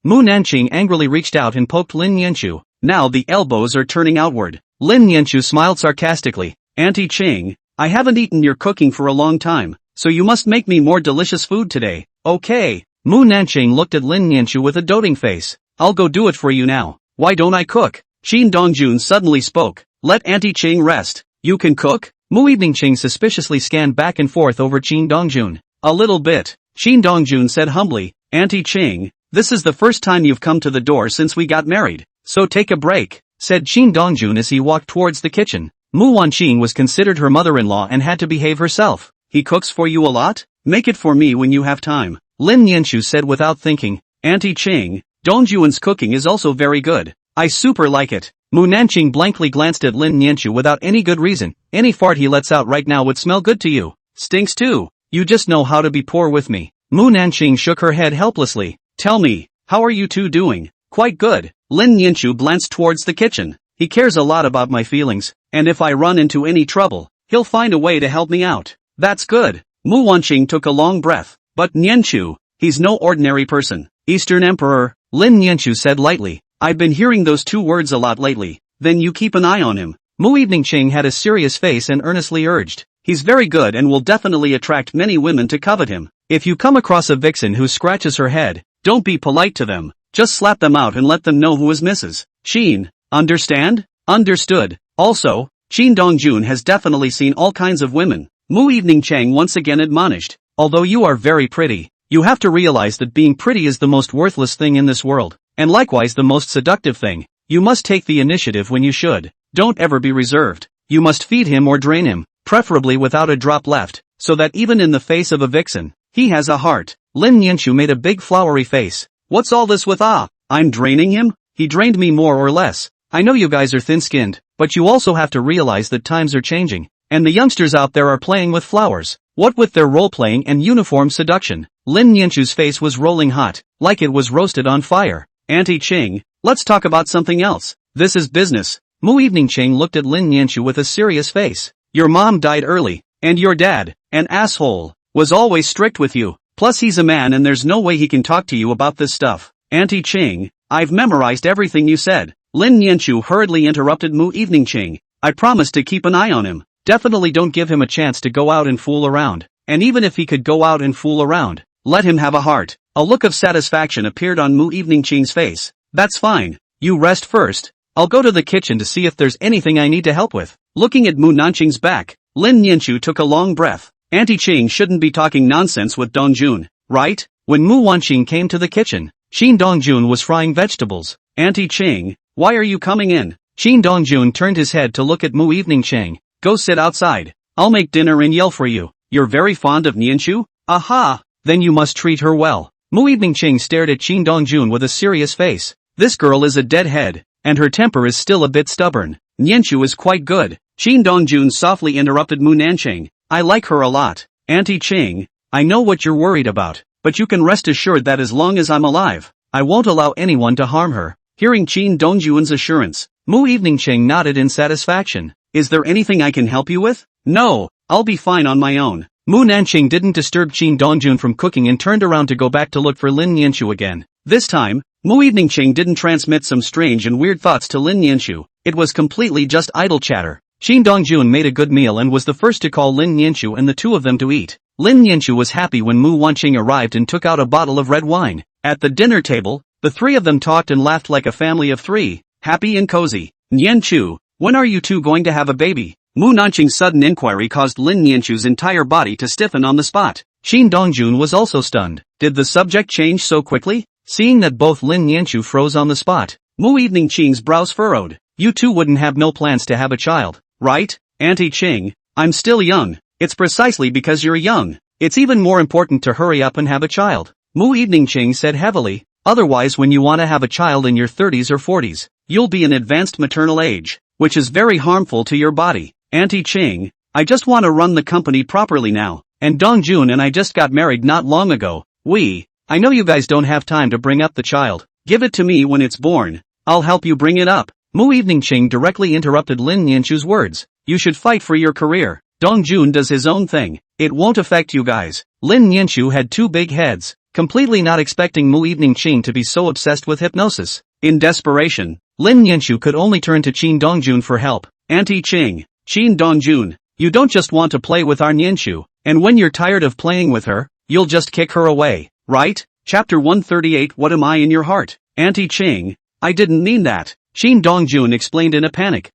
Mu Nanqing angrily reached out and poked Lin Nianchu. Now the elbows are turning outward. Lin Nianchu smiled sarcastically. Auntie Cheng, I haven't eaten your cooking for a long time, so you must make me more delicious food today. Okay. Mu Nanqing looked at Lin Nianchu with a doting face. I'll go do it for you now. Why don't I cook? Qin Dongjun suddenly spoke. Let Auntie Cheng rest. You can cook? Mu Evening Qing suspiciously scanned back and forth over Qin Dongjun. A little bit. Qin Dongjun said humbly. Auntie Cheng, this is the first time you've come to the door since we got married, so take a break, said Qin Dongjun as he walked towards the kitchen. Mu Wanqing was considered her mother-in-law and had to behave herself. He cooks for you a lot? Make it for me when you have time. Lin Nianchu said without thinking. Auntie Cheng, Dongjun's cooking is also very good. I super like it. Mu Nanqing blankly glanced at Lin Nianchu without any good reason. Any fart he lets out right now would smell good to you. Stinks too. You just know how to be poor with me. Mu Nanqing shook her head helplessly. Tell me, how are you two doing? Quite good. Lin Nianchu glanced towards the kitchen. He cares a lot about my feelings, and if I run into any trouble, he'll find a way to help me out. That's good. Mu Wanqing took a long breath. But Nianchu, he's no ordinary person. Eastern Emperor, Lin Nianchu said lightly. I've been hearing those two words a lot lately. Then you keep an eye on him. Mu Evening Qing had a serious face and earnestly urged. He's very good and will definitely attract many women to covet him. If you come across a vixen who scratches her head, don't be polite to them. Just slap them out and let them know who is Mrs. Qin. Understand? Understood. Also, Qin Dongjun has definitely seen all kinds of women. Mu Evening Chang once again admonished. Although you are very pretty, you have to realize that being pretty is the most worthless thing in this world, and likewise the most seductive thing. You must take the initiative when you should. Don't ever be reserved. You must feed him or drain him, preferably without a drop left, so that even in the face of a vixen, he has a heart. Lin Nianchu made a big flowery face. What's all this with I'm draining him? He drained me more or less. I know you guys are thin-skinned, but you also have to realize that times are changing, and the youngsters out there are playing with flowers. What with their role-playing and uniform seduction? Lin Nianchu's face was rolling hot, like it was roasted on fire. Auntie Ching, let's talk about something else. This is business. Mu Evening Ching looked at Lin Nianchu with a serious face. Your mom died early, and your dad, an asshole, was always strict with you. Plus he's a man and there's no way he can talk to you about this stuff. Auntie Ching, I've memorized everything you said. Lin Nianchu hurriedly interrupted Mu Evening Ching. I promise to keep an eye on him. Definitely don't give him a chance to go out and fool around. And even if he could go out and fool around, let him have a heart. A look of satisfaction appeared on Mu Evening Ching's face. That's fine. You rest first. I'll go to the kitchen to see if there's anything I need to help with. Looking at Mu Nanqing's back, Lin Nianchu took a long breath. Auntie Ching shouldn't be talking nonsense with Dongjun, right? When Mu Wanqing came to the kitchen, Qin Dongjun was frying vegetables. Auntie Ching, why are you coming in? Qin Dongjun turned his head to look at Mu Evening Ching. Go sit outside. I'll make dinner and yell for you. You're very fond of Nianchu? Aha! Then you must treat her well. Mu Evening Ching stared at Qin Dongjun with a serious face. This girl is a deadhead, and her temper is still a bit stubborn. Nianchu is quite good. Qin Dongjun softly interrupted Mu Nanqing. I like her a lot. Auntie Ching, I know what you're worried about, but you can rest assured that as long as I'm alive, I won't allow anyone to harm her. Hearing Qin Dongjun's assurance, Mu Evening Ching nodded in satisfaction. Is there anything I can help you with? No, I'll be fine on my own. Mu Nanqing didn't disturb Qin Dongjun from cooking and turned around to go back to look for Lin Nianchu again. This time, Mu Evening Ching didn't transmit some strange and weird thoughts to Lin Nianchu. It was completely just idle chatter. Qin Dongjun made a good meal and was the first to call Lin Nianchu and the two of them to eat. Lin Nianchu was happy when Mu Wanqing arrived and took out a bottle of red wine. At the dinner table, the three of them talked and laughed like a family of three, happy and cozy. Nianchu, when are you two going to have a baby? Mu Nanqing's sudden inquiry caused Lin Nianchu's entire body to stiffen on the spot. Qin Dongjun was also stunned. Did the subject change so quickly? Seeing that both Lin Nianchu froze on the spot, Mu Evening Ching's brows furrowed. You two wouldn't have no plans to have a child, right? Auntie Ching, I'm still young. It's precisely because you're young. It's even more important to hurry up and have a child. Mu Evening Ching said heavily. Otherwise when you want to have a child in your 30s or 40s, you'll be in advanced maternal age, which is very harmful to your body. Auntie Ching, I just want to run the company properly now, and Dongjun and I just got married not long ago. I know you guys don't have time to bring up the child. Give it to me when it's born. I'll help you bring it up. Mu Evening Ching directly interrupted Lin Nianchu's words. You should fight for your career. Dongjun does his own thing. It won't affect you guys. Lin Nianchu had two big heads, completely not expecting Mu Evening Ching to be so obsessed with hypnosis. In desperation, Lin Nianchu could only turn to Qin Dongjun for help. Auntie Ching, Qin Dongjun, you don't just want to play with our Nianchu, and when you're tired of playing with her, you'll just kick her away, right? Chapter 138 What am I in your heart? Auntie Ching, I didn't mean that. Qin Dongjun explained in a panic.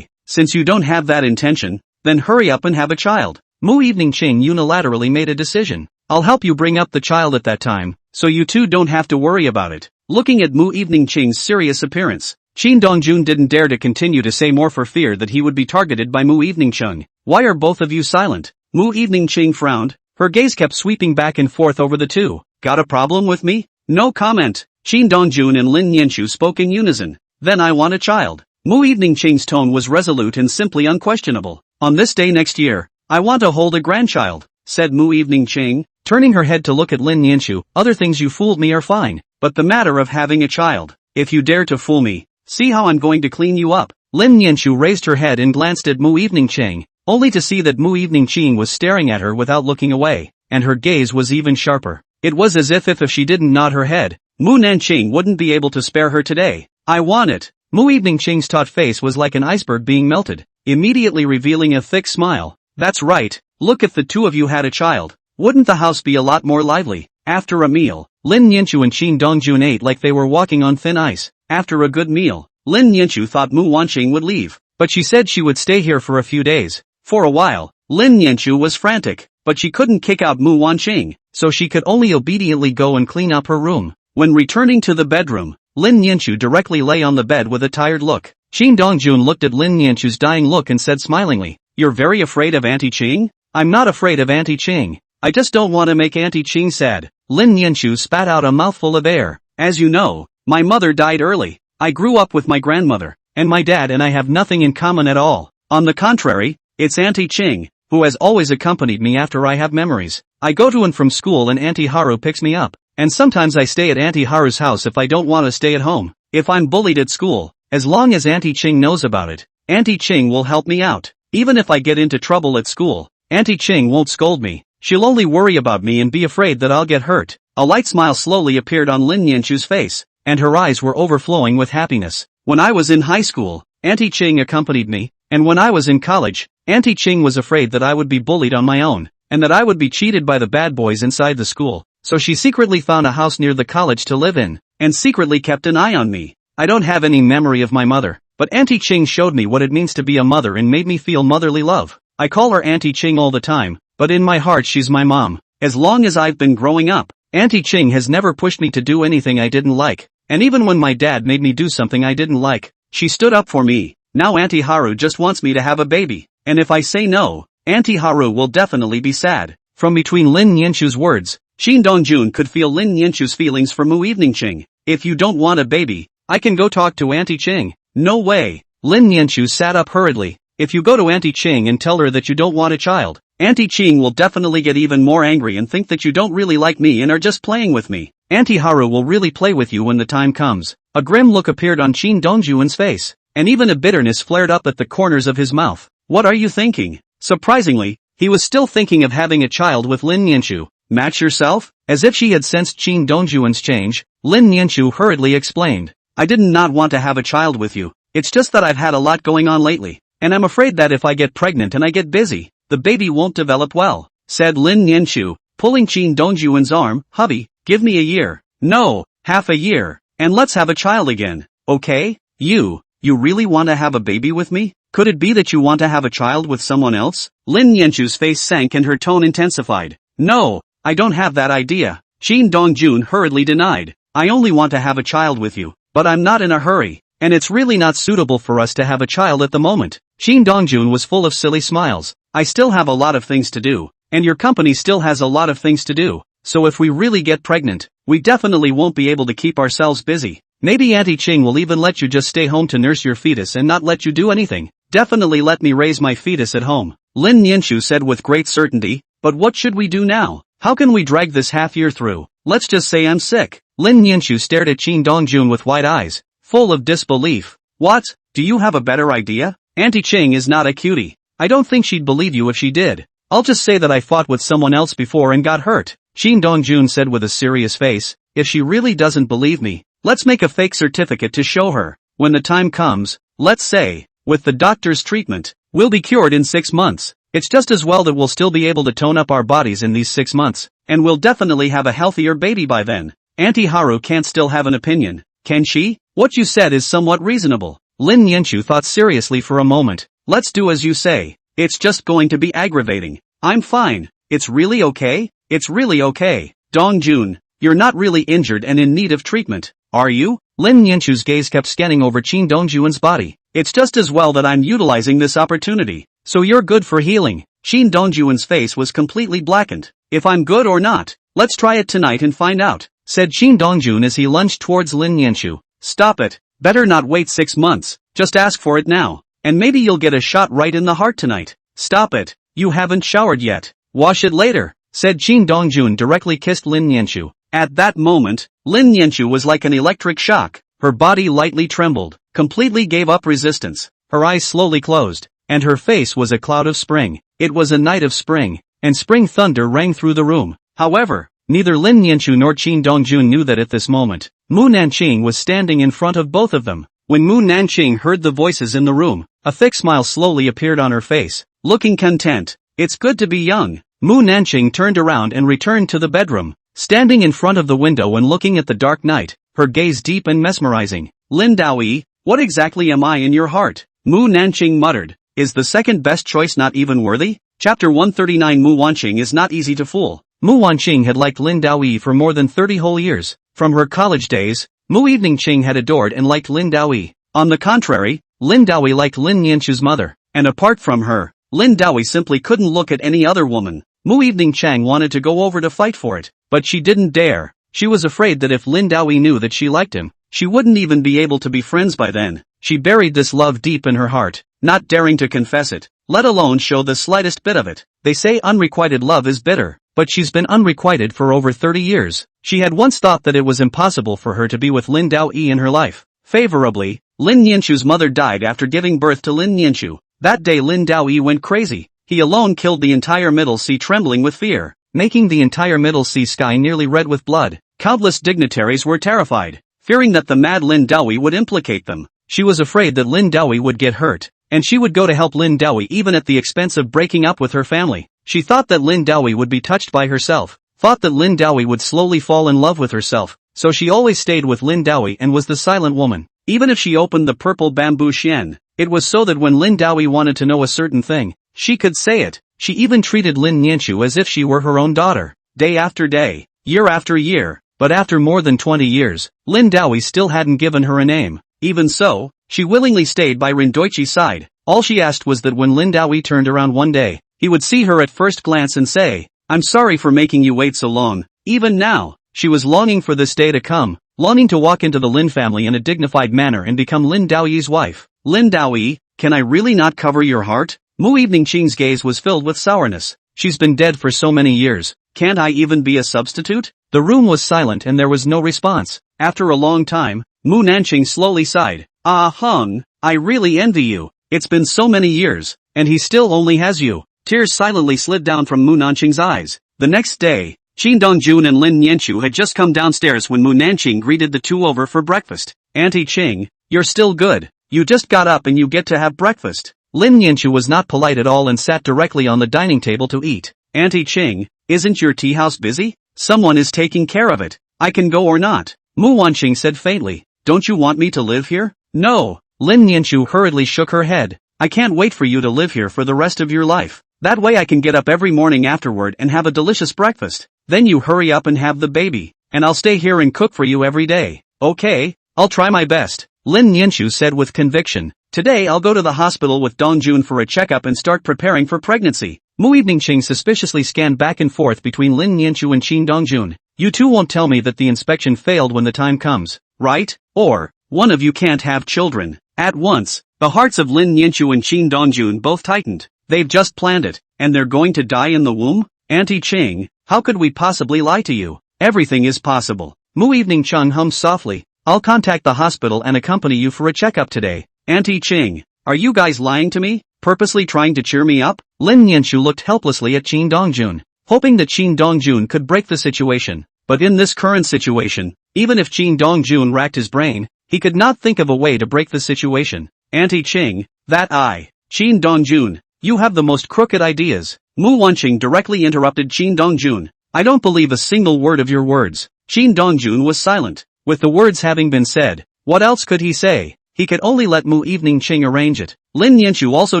Since you don't have that intention, then hurry up and have a child. Mu Evening Ching unilaterally made a decision. I'll help you bring up the child at that time, so you two don't have to worry about it. Looking at Mu Evening Ching's serious appearance, Qin Dongjun didn't dare to continue to say more for fear that he would be targeted by Mu Evening Ching. Why are both of you silent? Mu Evening Ching frowned. Her gaze kept sweeping back and forth over the two. Got a problem with me? No comment. Qin Dongjun and Lin Nianchu spoke in unison. Then I want a child. Mu Evening Ching's tone was resolute and simply unquestionable. On this day next year, I want to hold a grandchild, said Mu Evening Ching, turning her head to look at Lin Nianchu. Other things you fooled me are fine, but the matter of having a child, if you dare to fool me, see how I'm going to clean you up. Lin Nianchu raised her head and glanced at Mu Evening Ching, only to see that Mu Evening Ching was staring at her without looking away, and her gaze was even sharper. It was as if she didn't nod her head, Mu Nanqing wouldn't be able to spare her today. I want it. Mu Evening Ching's taut face was like an iceberg being melted, immediately revealing a thick smile. That's right, look if the two of you had a child. Wouldn't the house be a lot more lively? After a meal, Lin Nianchu and Qin Dongjun ate like they were walking on thin ice. After a good meal, Lin Nianchu thought Mu Wanqing would leave, but she said she would stay here for a few days. For a while, Lin Nianchu was frantic, but she couldn't kick out Mu Wanqing, so she could only obediently go and clean up her room. When returning to the bedroom, Lin Nianchu directly lay on the bed with a tired look. Qin Dongjun looked at Lin Nianchu's dying look and said smilingly, "You're very afraid of Auntie Qing?" "I'm not afraid of Auntie Qing. I just don't want to make Auntie Qing sad." Lin Nianchu spat out a mouthful of air. "As you know, my mother died early. I grew up with my grandmother, and my dad and I have nothing in common at all. On the contrary, it's Auntie Qing, who has always accompanied me after I have memories. I go to and from school and Auntie Haru picks me up, and sometimes I stay at Auntie Haru's house if I don't want to stay at home. If I'm bullied at school, as long as Auntie Qing knows about it, Auntie Qing will help me out. Even if I get into trouble at school, Auntie Qing won't scold me. She'll only worry about me and be afraid that I'll get hurt." A light smile slowly appeared on Lin Nianchu's face, and her eyes were overflowing with happiness. "When I was in high school, Auntie Qing accompanied me, and when I was in college, Auntie Qing was afraid that I would be bullied on my own, and that I would be cheated by the bad boys inside the school. So she secretly found a house near the college to live in, and secretly kept an eye on me. I don't have any memory of my mother, but Auntie Qing showed me what it means to be a mother and made me feel motherly love. I call her Auntie Qing all the time, but in my heart she's my mom. As long as I've been growing up, Auntie Qing has never pushed me to do anything I didn't like, and even when my dad made me do something I didn't like, she stood up for me. Now Auntie Haru just wants me to have a baby, and if I say no, Auntie Haru will definitely be sad." From between Lin Nianchu's words, Qin Dongjun could feel Lin Nianchu's feelings for Mu Evening Qing. "If you don't want a baby, I can go talk to Auntie Qing." "No way." Lin Nianchu sat up hurriedly. "If you go to Auntie Qing and tell her that you don't want a child, Auntie Qing will definitely get even more angry and think that you don't really like me and are just playing with me. Auntie Haru will really play with you when the time comes." A grim look appeared on Qin Dongjun's face, and even a bitterness flared up at the corners of his mouth. "What are you thinking?" Surprisingly, he was still thinking of having a child with Lin Nianchu. "Match yourself?" As if she had sensed Qin Dongjun's change, Lin Nianchu hurriedly explained, "I did not want to have a child with you. It's just that I've had a lot going on lately, and I'm afraid that if I get pregnant and I get busy, the baby won't develop well," said Lin Nianchu, pulling Qin Dongjun's arm. "Hubby, give me a year. No, half a year, and let's have a child again, okay? You really want to have a baby with me? Could it be that you want to have a child with someone else?" Lin Nianchu's face sank and her tone intensified. "No, I don't have that idea," Qin Dongjun hurriedly denied. "I only want to have a child with you, but I'm not in a hurry, and it's really not suitable for us to have a child at the moment." Qin Dongjun was full of silly smiles. "I still have a lot of things to do, and your company still has a lot of things to do, so if we really get pregnant, we definitely won't be able to keep ourselves busy. Maybe Auntie Qing will even let you just stay home to nurse your fetus and not let you do anything. Definitely let me raise my fetus at home," Lin Nianchu said with great certainty. "But what should we do now? How can we drag this half year through? Let's just say I'm sick." Lin Nianchu stared at Qin Dongjun with wide eyes, full of disbelief. "What? Do you have a better idea? Auntie Qing is not a cutie. I don't think she'd believe you if she did. I'll just say that I fought with someone else before and got hurt," Qin Dongjun said with a serious face. "If she really doesn't believe me, let's make a fake certificate to show her. When the time comes, let's say, with the doctor's treatment, we'll be cured in 6 months. It's just as well that we'll still be able to tone up our bodies in these 6 months, and we'll definitely have a healthier baby by then. Auntie Haru can't still have an opinion, can she? What you said is somewhat reasonable." Lin Nianchu thought seriously for a moment. "Let's do as you say. It's just going to be aggravating. I'm fine. It's really okay? It's really okay. Dongjun, you're not really injured and in need of treatment, are you?" Lin Nianchu's gaze kept scanning over Qin Dongjun's body. "It's just as well that I'm utilizing this opportunity. So you're good for healing." Qin Dongjun's face was completely blackened. "If I'm good or not, let's try it tonight and find out," said Qin Dongjun as he lunged towards Lin Nianchu. "Stop it. Better not wait 6 months, just ask for it now, and maybe you'll get a shot right in the heart tonight. Stop it. You haven't showered yet. Wash it later," said Qin Dongjun directly kissed Lin Nianchu. At that moment, Lin Nianchu was like an electric shock. Her body lightly trembled, completely gave up resistance. Her eyes slowly closed, and her face was a cloud of spring. It was a night of spring, and spring thunder rang through the room. However, neither Lin Nianchu nor Qin Dongjun knew that at this moment, Mu Nanqing was standing in front of both of them. When Mu Nanqing heard the voices in the room, a thick smile slowly appeared on her face, looking content. "It's good to be young." Mu Nanqing turned around and returned to the bedroom, standing in front of the window and looking at the dark night, her gaze deep and mesmerizing. "Lin Daoyi, what exactly am I in your heart?" Mu Nanqing muttered. "Is the second best choice not even worthy?" Chapter 139. Mu Wanqing is not easy to fool. Mu Wanqing had liked Lin Daoyi for more than 30 whole years. From her college days, Mu Evening Ching had adored and liked Lin Daoyi. On the contrary, Lin Daoyi liked Lin Nianchu's mother, and apart from her, Lin Daoyi simply couldn't look at any other woman. Mu Evening Chang wanted to go over to fight for it, but she didn't dare. She was afraid that if Lin Daoyi knew that she liked him, she wouldn't even be able to be friends by then. She buried this love deep in her heart, not daring to confess it, let alone show the slightest bit of it. They say unrequited love is bitter, but she's been unrequited for over 30 years. She had once thought that it was impossible for her to be with Lin Daoyi in her life. Favorably, Lin Nianchu's mother died after giving birth to Lin Nianchu. That day Lin Daoyi went crazy. He alone killed the entire Middle Sea, trembling with fear, making the entire Middle Sea sky nearly red with blood. Countless dignitaries were terrified, fearing that the mad Lin Daoyi would implicate them. She was afraid that Lin Daoyi would get hurt, and she would go to help Lin Daoyi even at the expense of breaking up with her family. She thought that Lin Daoyi would be touched by herself, thought that Lin Daoyi would slowly fall in love with herself, so she always stayed with Lin Daoyi and was the silent woman. Even if she opened the purple bamboo xian, it was so that when Lin Daoyi wanted to know a certain thing, she could say it. She even treated Lin Nianchu as if she were her own daughter. Day after day, year after year, but after more than 20 years, Lin Daoyi still hadn't given her a name. Even so, she willingly stayed by Rindoichi's side. All she asked was that when Lin Daoyi turned around one day, he would see her at first glance and say, "I'm sorry for making you wait so long." Even now, she was longing for this day to come, longing to walk into the Lin family in a dignified manner and become Lin Daoyi's wife. "Lin Daoyi, can I really not cover your heart?" Mu Evening Ching's gaze was filled with sourness. "She's been dead for so many years. Can't I even be a substitute?" The room was silent and there was no response. After a long time, Mu Nanqing slowly sighed. "Ah Hung, I really envy you. It's been so many years, and he still only has you." Tears silently slid down from Mu Nanqing's eyes. The next day, Qin Dongjun and Lin Nianchu had just come downstairs when Mu Nanqing greeted the two over for breakfast. "Auntie Qing, you're still good. You just got up and you get to have breakfast." Lin Nianchu was not polite at all and sat directly on the dining table to eat. "Auntie Qing, isn't your tea house busy? Someone is taking care of it. I can go or not." Mu Wanqing said faintly. "Don't you want me to live here?" "No." Lin Nianchu hurriedly shook her head. "I can't wait for you to live here for the rest of your life. That way I can get up every morning afterward and have a delicious breakfast. Then you hurry up and have the baby, and I'll stay here and cook for you every day." "Okay, I'll try my best," Lin Nianchu said with conviction. "Today I'll go to the hospital with Dongjun for a checkup and start preparing for pregnancy." Mu Evening Ching suspiciously scanned back and forth between Lin Nianchu and Qin Dongjun. "You two won't tell me that the inspection failed when the time comes, right? Or, one of you can't have children." At once, the hearts of Lin Nianchu and Qin Dongjun both tightened. They've just planned it, and they're going to die in the womb? "Auntie Qing, how could we possibly lie to you? Everything is possible." Mu Evening Chung hummed softly. "I'll contact the hospital and accompany you for a checkup today." "Auntie Qing, are you guys lying to me? Purposely trying to cheer me up?" Lin Nianchu looked helplessly at Qin Dongjun, hoping that Qin Dongjun could break the situation. But in this current situation, even if Qin Dongjun racked his brain, he could not think of a way to break the situation. "Auntie Qing, Qin Dongjun, you have the most crooked ideas." Mu Wanqing directly interrupted Qin Dongjun. "I don't believe a single word of your words." Qin Dongjun was silent. With the words having been said, what else could he say? He could only let Mu Evening Ching arrange it. Lin Nianchu also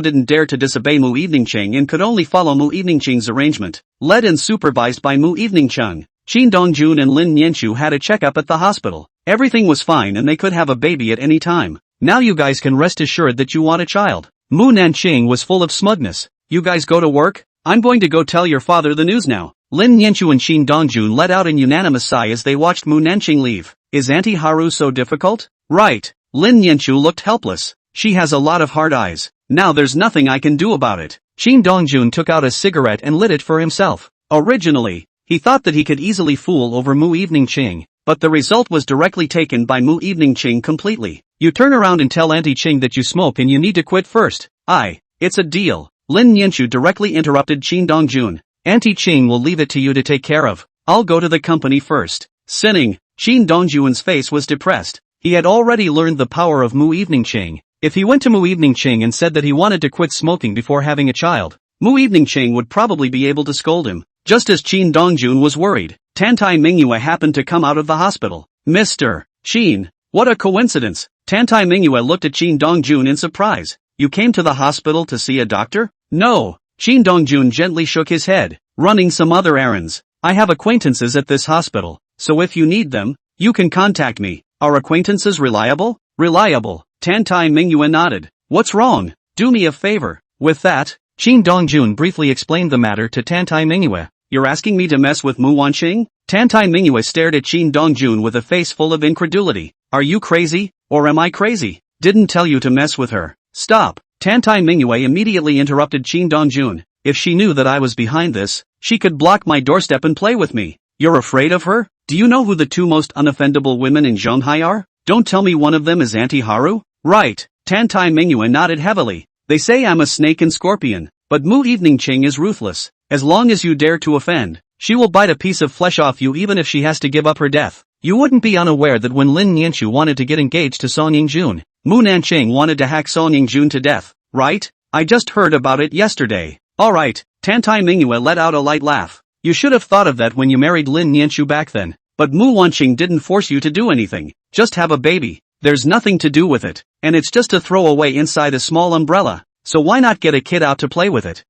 didn't dare to disobey Mu Evening Ching and could only follow Mu Evening Ching's arrangement, led and supervised by Mu Evening Chung. Qin Dongjun and Lin Nianchu had a checkup at the hospital. Everything was fine and they could have a baby at any time. "Now you guys can rest assured that you want a child." Mu Nanqing was full of smugness. "You guys go to work? I'm going to go tell your father the news now." Lin Nianchu and Qin Dongjun let out an unanimous sigh as they watched Mu Nanqing leave. "Is Auntie Haru so difficult?" "Right." Lin Nianchu looked helpless. "She has a lot of hard eyes. Now there's nothing I can do about it." Qin Dongjun took out a cigarette and lit it for himself. Originally, he thought that he could easily fool over Mu Evening Ching, but the result was directly taken by Mu Evening Ching completely. "You turn around and tell Auntie Ching that you smoke and you need to quit first." It's a deal." Lin Nianchu directly interrupted Qin Dongjun. "Auntie Ching will leave it to you to take care of. I'll go to the company first." Sinning, Qin Dongjun's face was depressed. He had already learned the power of Mu Evening Ching. If he went to Mu Evening Ching and said that he wanted to quit smoking before having a child, Mu Evening Ching would probably be able to scold him. Just as Qin Dongjun was worried, Tantai Mingyue happened to come out of the hospital. "Mr. Qin, what a coincidence." Tantai Mingyue looked at Qin Dongjun in surprise. "You came to the hospital to see a doctor?" "No." Qin Dongjun gently shook his head. "Running some other errands. I have acquaintances at this hospital, so if you need them, you can contact me." Are acquaintances reliable? Reliable. Tantai Mingyue nodded. What's wrong? Do me a favor. With that, Qin Dongjun briefly explained the matter to Tantai Mingyue. You're asking me to mess with Mu Wanqing? Tantai Mingyue stared at Qin Dongjun with a face full of incredulity. Are you crazy? Or am I crazy? Didn't tell you to mess with her. Stop. Tantai Mingyue immediately interrupted Qin Dongjun. If she knew that I was behind this, she could block my doorstep and play with me. You're afraid of her? Do you know who the two most unoffendable women in Zhonghai are? Don't tell me one of them is Auntie Haru? Right. Tantai Mingyue nodded heavily. They say I'm a snake and scorpion, but Mu Eveningqing is ruthless. As long as you dare to offend, she will bite a piece of flesh off you even if she has to give up her death. You wouldn't be unaware that when Lin Nianchu wanted to get engaged to Song Yingjun, Mu Nanqing wanted to hack Song Yingjun to death, right? I just heard about it yesterday. Alright, Tantai Mingyue let out a light laugh. You should have thought of that when you married Lin Nianchu back then. But Mu Wanqing didn't force you to do anything. Just have a baby. There's nothing to do with it. And it's just a throwaway inside a small umbrella. So why not get a kid out to play with it?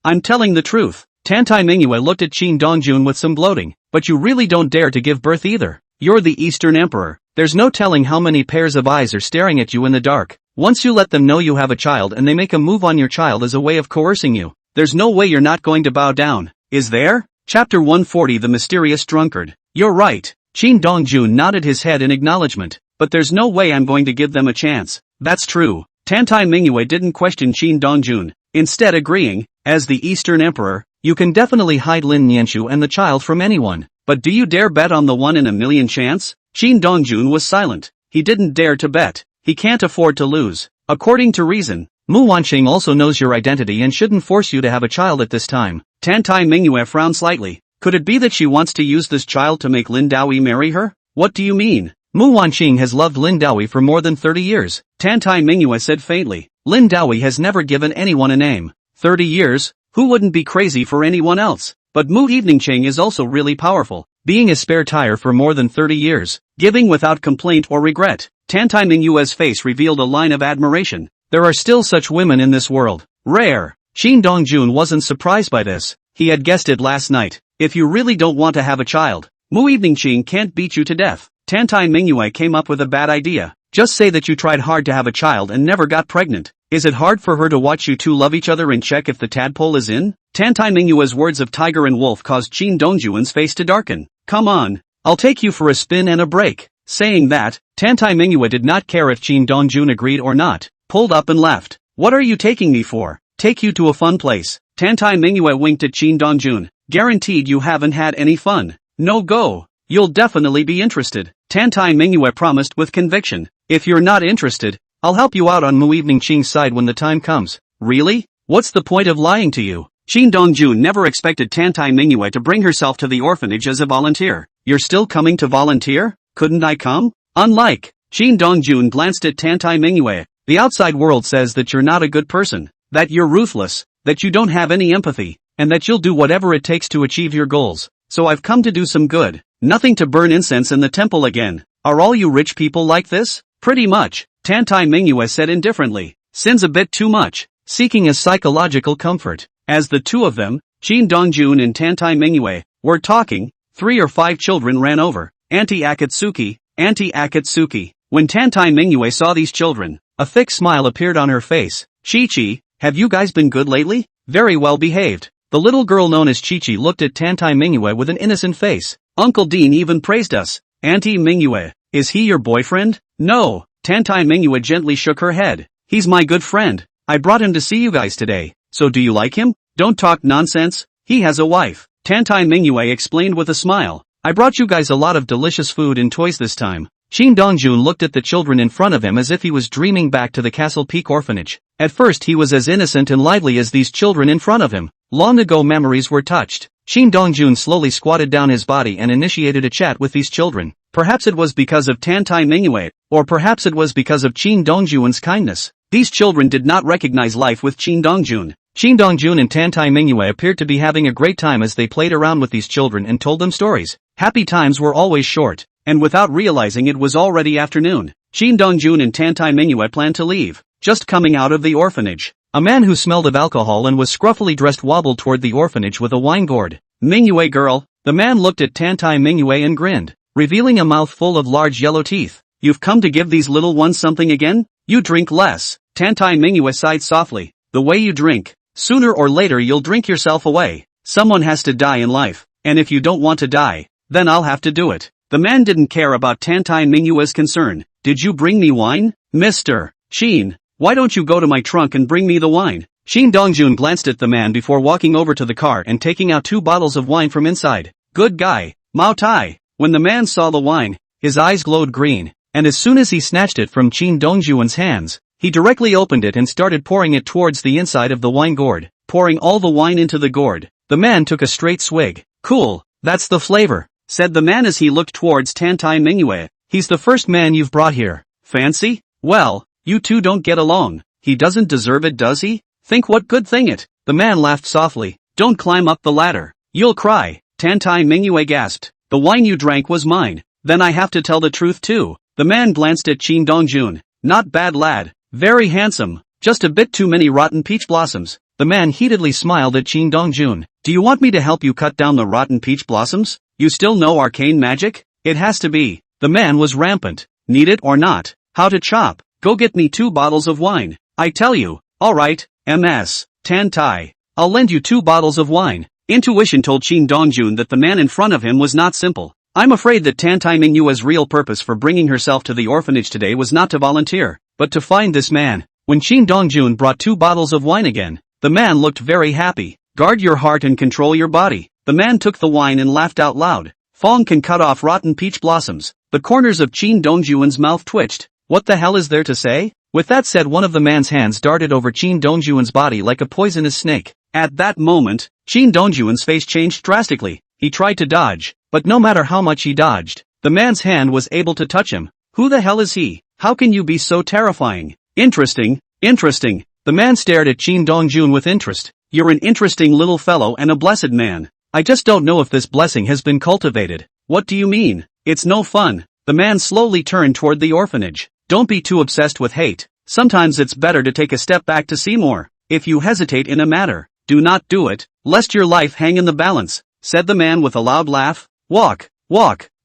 I'm telling the truth. Tantai Mingyue looked at Qin Dongjun with some gloating. But you really don't dare to give birth either. You're the Eastern Emperor. There's no telling how many pairs of eyes are staring at you in the dark. Once you let them know you have a child and they make a move on your child as a way of coercing you, there's no way you're not going to bow down. Is there? Chapter 140 The Mysterious Drunkard. You're right. Qin Dongjun nodded his head in acknowledgement. But there's no way I'm going to give them a chance. That's true. Tantai Mingyue didn't question Qin Dongjun, instead agreeing, as the Eastern Emperor, you can definitely hide Lin Nianchu and the child from anyone. But do you dare bet on the 1 in a million chance? Qin Dongjun was silent. He didn't dare to bet. He can't afford to lose. According to reason, Mu Wanqing also knows your identity and shouldn't force you to have a child at this time. Tantai Mingyue frowned slightly. Could it be that she wants to use this child to make Lin Daoyi marry her? What do you mean? Mu Wanqing has loved Lin Daoyi for more than 30 years. Tantai Mingyue said faintly. Lin Daoyi has never given anyone a name. 30 years? Who wouldn't be crazy for anyone else? But Mu Eveningqing is also really powerful, being a spare tire for more than 30 years, giving without complaint or regret. Tantai Mingyue's face revealed a line of admiration. There are still such women in this world. Rare. Qin Dongjun wasn't surprised by this. He had guessed it last night. If you really don't want to have a child, Mu Eveningqing can't beat you to death. Tantai Mingyue came up with a bad idea. Just say that you tried hard to have a child and never got pregnant. Is it hard for her to watch you two love each other and check if the tadpole is in? Tantai Mingyue's words of tiger and wolf caused Qin Dongjun's face to darken. Come on. I'll take you for a spin and a break. Saying that, Tantai Mingyue did not care if Qin Dongjun agreed or not, pulled up and left. What are you taking me for? Take you to a fun place. Tantai Mingyue winked at Qin Dongjun. Guaranteed you haven't had any fun. No go. You'll definitely be interested. Tantai Mingyue promised with conviction. If you're not interested, I'll help you out on Mu Eveningqing's side when the time comes. Really? What's the point of lying to you? Qin Dongjun never expected Tantai Mingyue to bring herself to the orphanage as a volunteer. You're still coming to volunteer? Couldn't I come? Unlike. Qin Dongjun glanced at Tantai Mingyue. The outside world says that you're not a good person, that you're ruthless, that you don't have any empathy, and that you'll do whatever it takes to achieve your goals. So I've come to do some good. Nothing to burn incense in the temple again. Are all you rich people like this? Pretty much. Tantai Mingyue said indifferently. Sin's a bit too much. Seeking a psychological comfort. As the two of them, Qin Dongjun and Tantai Mingyue, were talking, 3 or 5 children ran over. Auntie Akatsuki, Auntie Akatsuki. When Tantai Mingyue saw these children, a thick smile appeared on her face. Chi-Chi, have you guys been good lately? Very well behaved. The little girl known as Chi-Chi looked at Tantai Mingyue with an innocent face. Uncle Dean even praised us. Auntie Mingyue, is he your boyfriend? No. Tantai Mingyue gently shook her head. He's my good friend. I brought him to see you guys today. So do you like him? Don't talk nonsense. He has a wife. Tantai Mingyue explained with a smile. I brought you guys a lot of delicious food and toys this time. Qin Dongjun looked at the children in front of him as if he was dreaming back to the Castle Peak orphanage. At first he was as innocent and lively as these children in front of him. Long ago memories were touched. Qin Dongjun slowly squatted down his body and initiated a chat with these children. Perhaps it was because of Tantai Mingyue, or perhaps it was because of Qin Dongjun's kindness. These children did not recognize life with Qin Dongjun. Qin Dongjun and Tantai Mingyue appeared to be having a great time as they played around with these children and told them stories. Happy times were always short, and without realizing it was already afternoon. Qin Dongjun and Tantai Mingyue planned to leave. Just coming out of the orphanage, a man who smelled of alcohol and was scruffily dressed wobbled toward the orphanage with a wine gourd. Mingyue girl. The man looked at Tantai Mingyue and grinned. revealing a mouth full of large yellow teeth. You've come to give these little ones something again? You drink less. Tantai Mingyue sighed softly. The way you drink. Sooner or later you'll drink yourself away. Someone has to die in life, and if you don't want to die, then I'll have to do it. The man didn't care about Tantai Mingyue's concern. Did you bring me wine? Mr. Shin, why don't you go to my trunk and bring me the wine? Shin Dongjun glanced at the man before walking over to the car and taking out 2 bottles of wine from inside. Good guy, Mao Tai. When the man saw the wine, his eyes glowed green, and as soon as he snatched it from Shin Dongjun's hands, he directly opened it and started pouring it towards the inside of the wine gourd, pouring all the wine into the gourd. The man took a straight swig. Cool, that's the flavor, said the man as he looked towards Tantai Mingyue. He's the first man you've brought here. Fancy? Well, you two don't get along. He doesn't deserve it, does he? Think what good thing it. The man laughed softly. Don't climb up the ladder. You'll cry. Tantai Mingyue gasped. The wine you drank was mine. Then I have to tell the truth too. The man glanced at Shin Dongjun. Not bad lad. Very handsome. Just a bit too many rotten peach blossoms. The man heatedly smiled at Shin Dongjun. Do you want me to help you cut down the rotten peach blossoms? You still know arcane magic? It has to be. The man was rampant. Need it or not? How to chop? Go get me 2 bottles of wine. I tell you. Alright, MS. Tantai. I'll lend you 2 bottles of wine. Intuition told Shin Dongjun that the man in front of him was not simple. I'm afraid that Tantai Mingyue's real purpose for bringing herself to the orphanage today was not to volunteer, but to find this man. When Shin Dongjun brought 2 bottles of wine again, the man looked very happy. Guard your heart and control your body. The man took the wine and laughed out loud. Fong can cut off rotten peach blossoms. The corners of Shin Dongjun's mouth twitched. What the hell is there to say? With that said, one of the man's hands darted over Shin Dongjun's body like a poisonous snake. At that moment, Shin Dongjun's face changed drastically. He tried to dodge, but no matter how much he dodged, the man's hand was able to touch him. Who the hell is he? How can you be so terrifying? Interesting. The man stared at Shin Dongjun with interest. You're an interesting little fellow and a blessed man. I just don't know if this blessing has been cultivated. What do you mean? It's no fun. The man slowly turned toward the orphanage. Don't be too obsessed with hate. Sometimes it's better to take a step back to see more. If you hesitate in a matter, do not do it, lest your life hang in the balance, said the man with a loud laugh. Walk,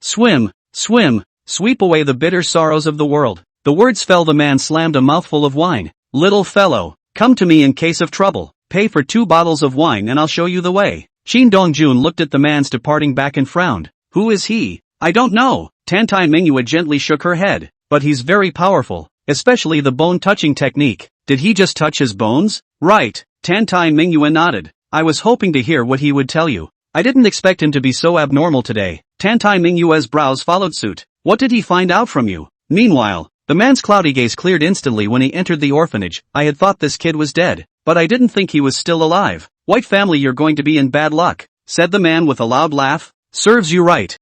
swim, sweep away the bitter sorrows of the world. The words fell. The man slammed a mouthful of wine. Little fellow, come to me in case of trouble. Pay for 2 bottles of wine and I'll show you the way. Shin Dongjun looked at the man's departing back and frowned. Who is he? I don't know. Tantai Mingyue gently shook her head. But he's very powerful, especially the bone-touching technique. Did he just touch his bones? Right. Tantai Mingyue nodded. I was hoping to hear what he would tell you. I didn't expect him to be so abnormal today. Tantai Mingyue's brows followed suit. What did he find out from you? Meanwhile, the man's cloudy gaze cleared instantly when he entered the orphanage. I had thought this kid was dead, but I didn't think he was still alive. White family, you're going to be in bad luck, said the man with a loud laugh. Serves you right.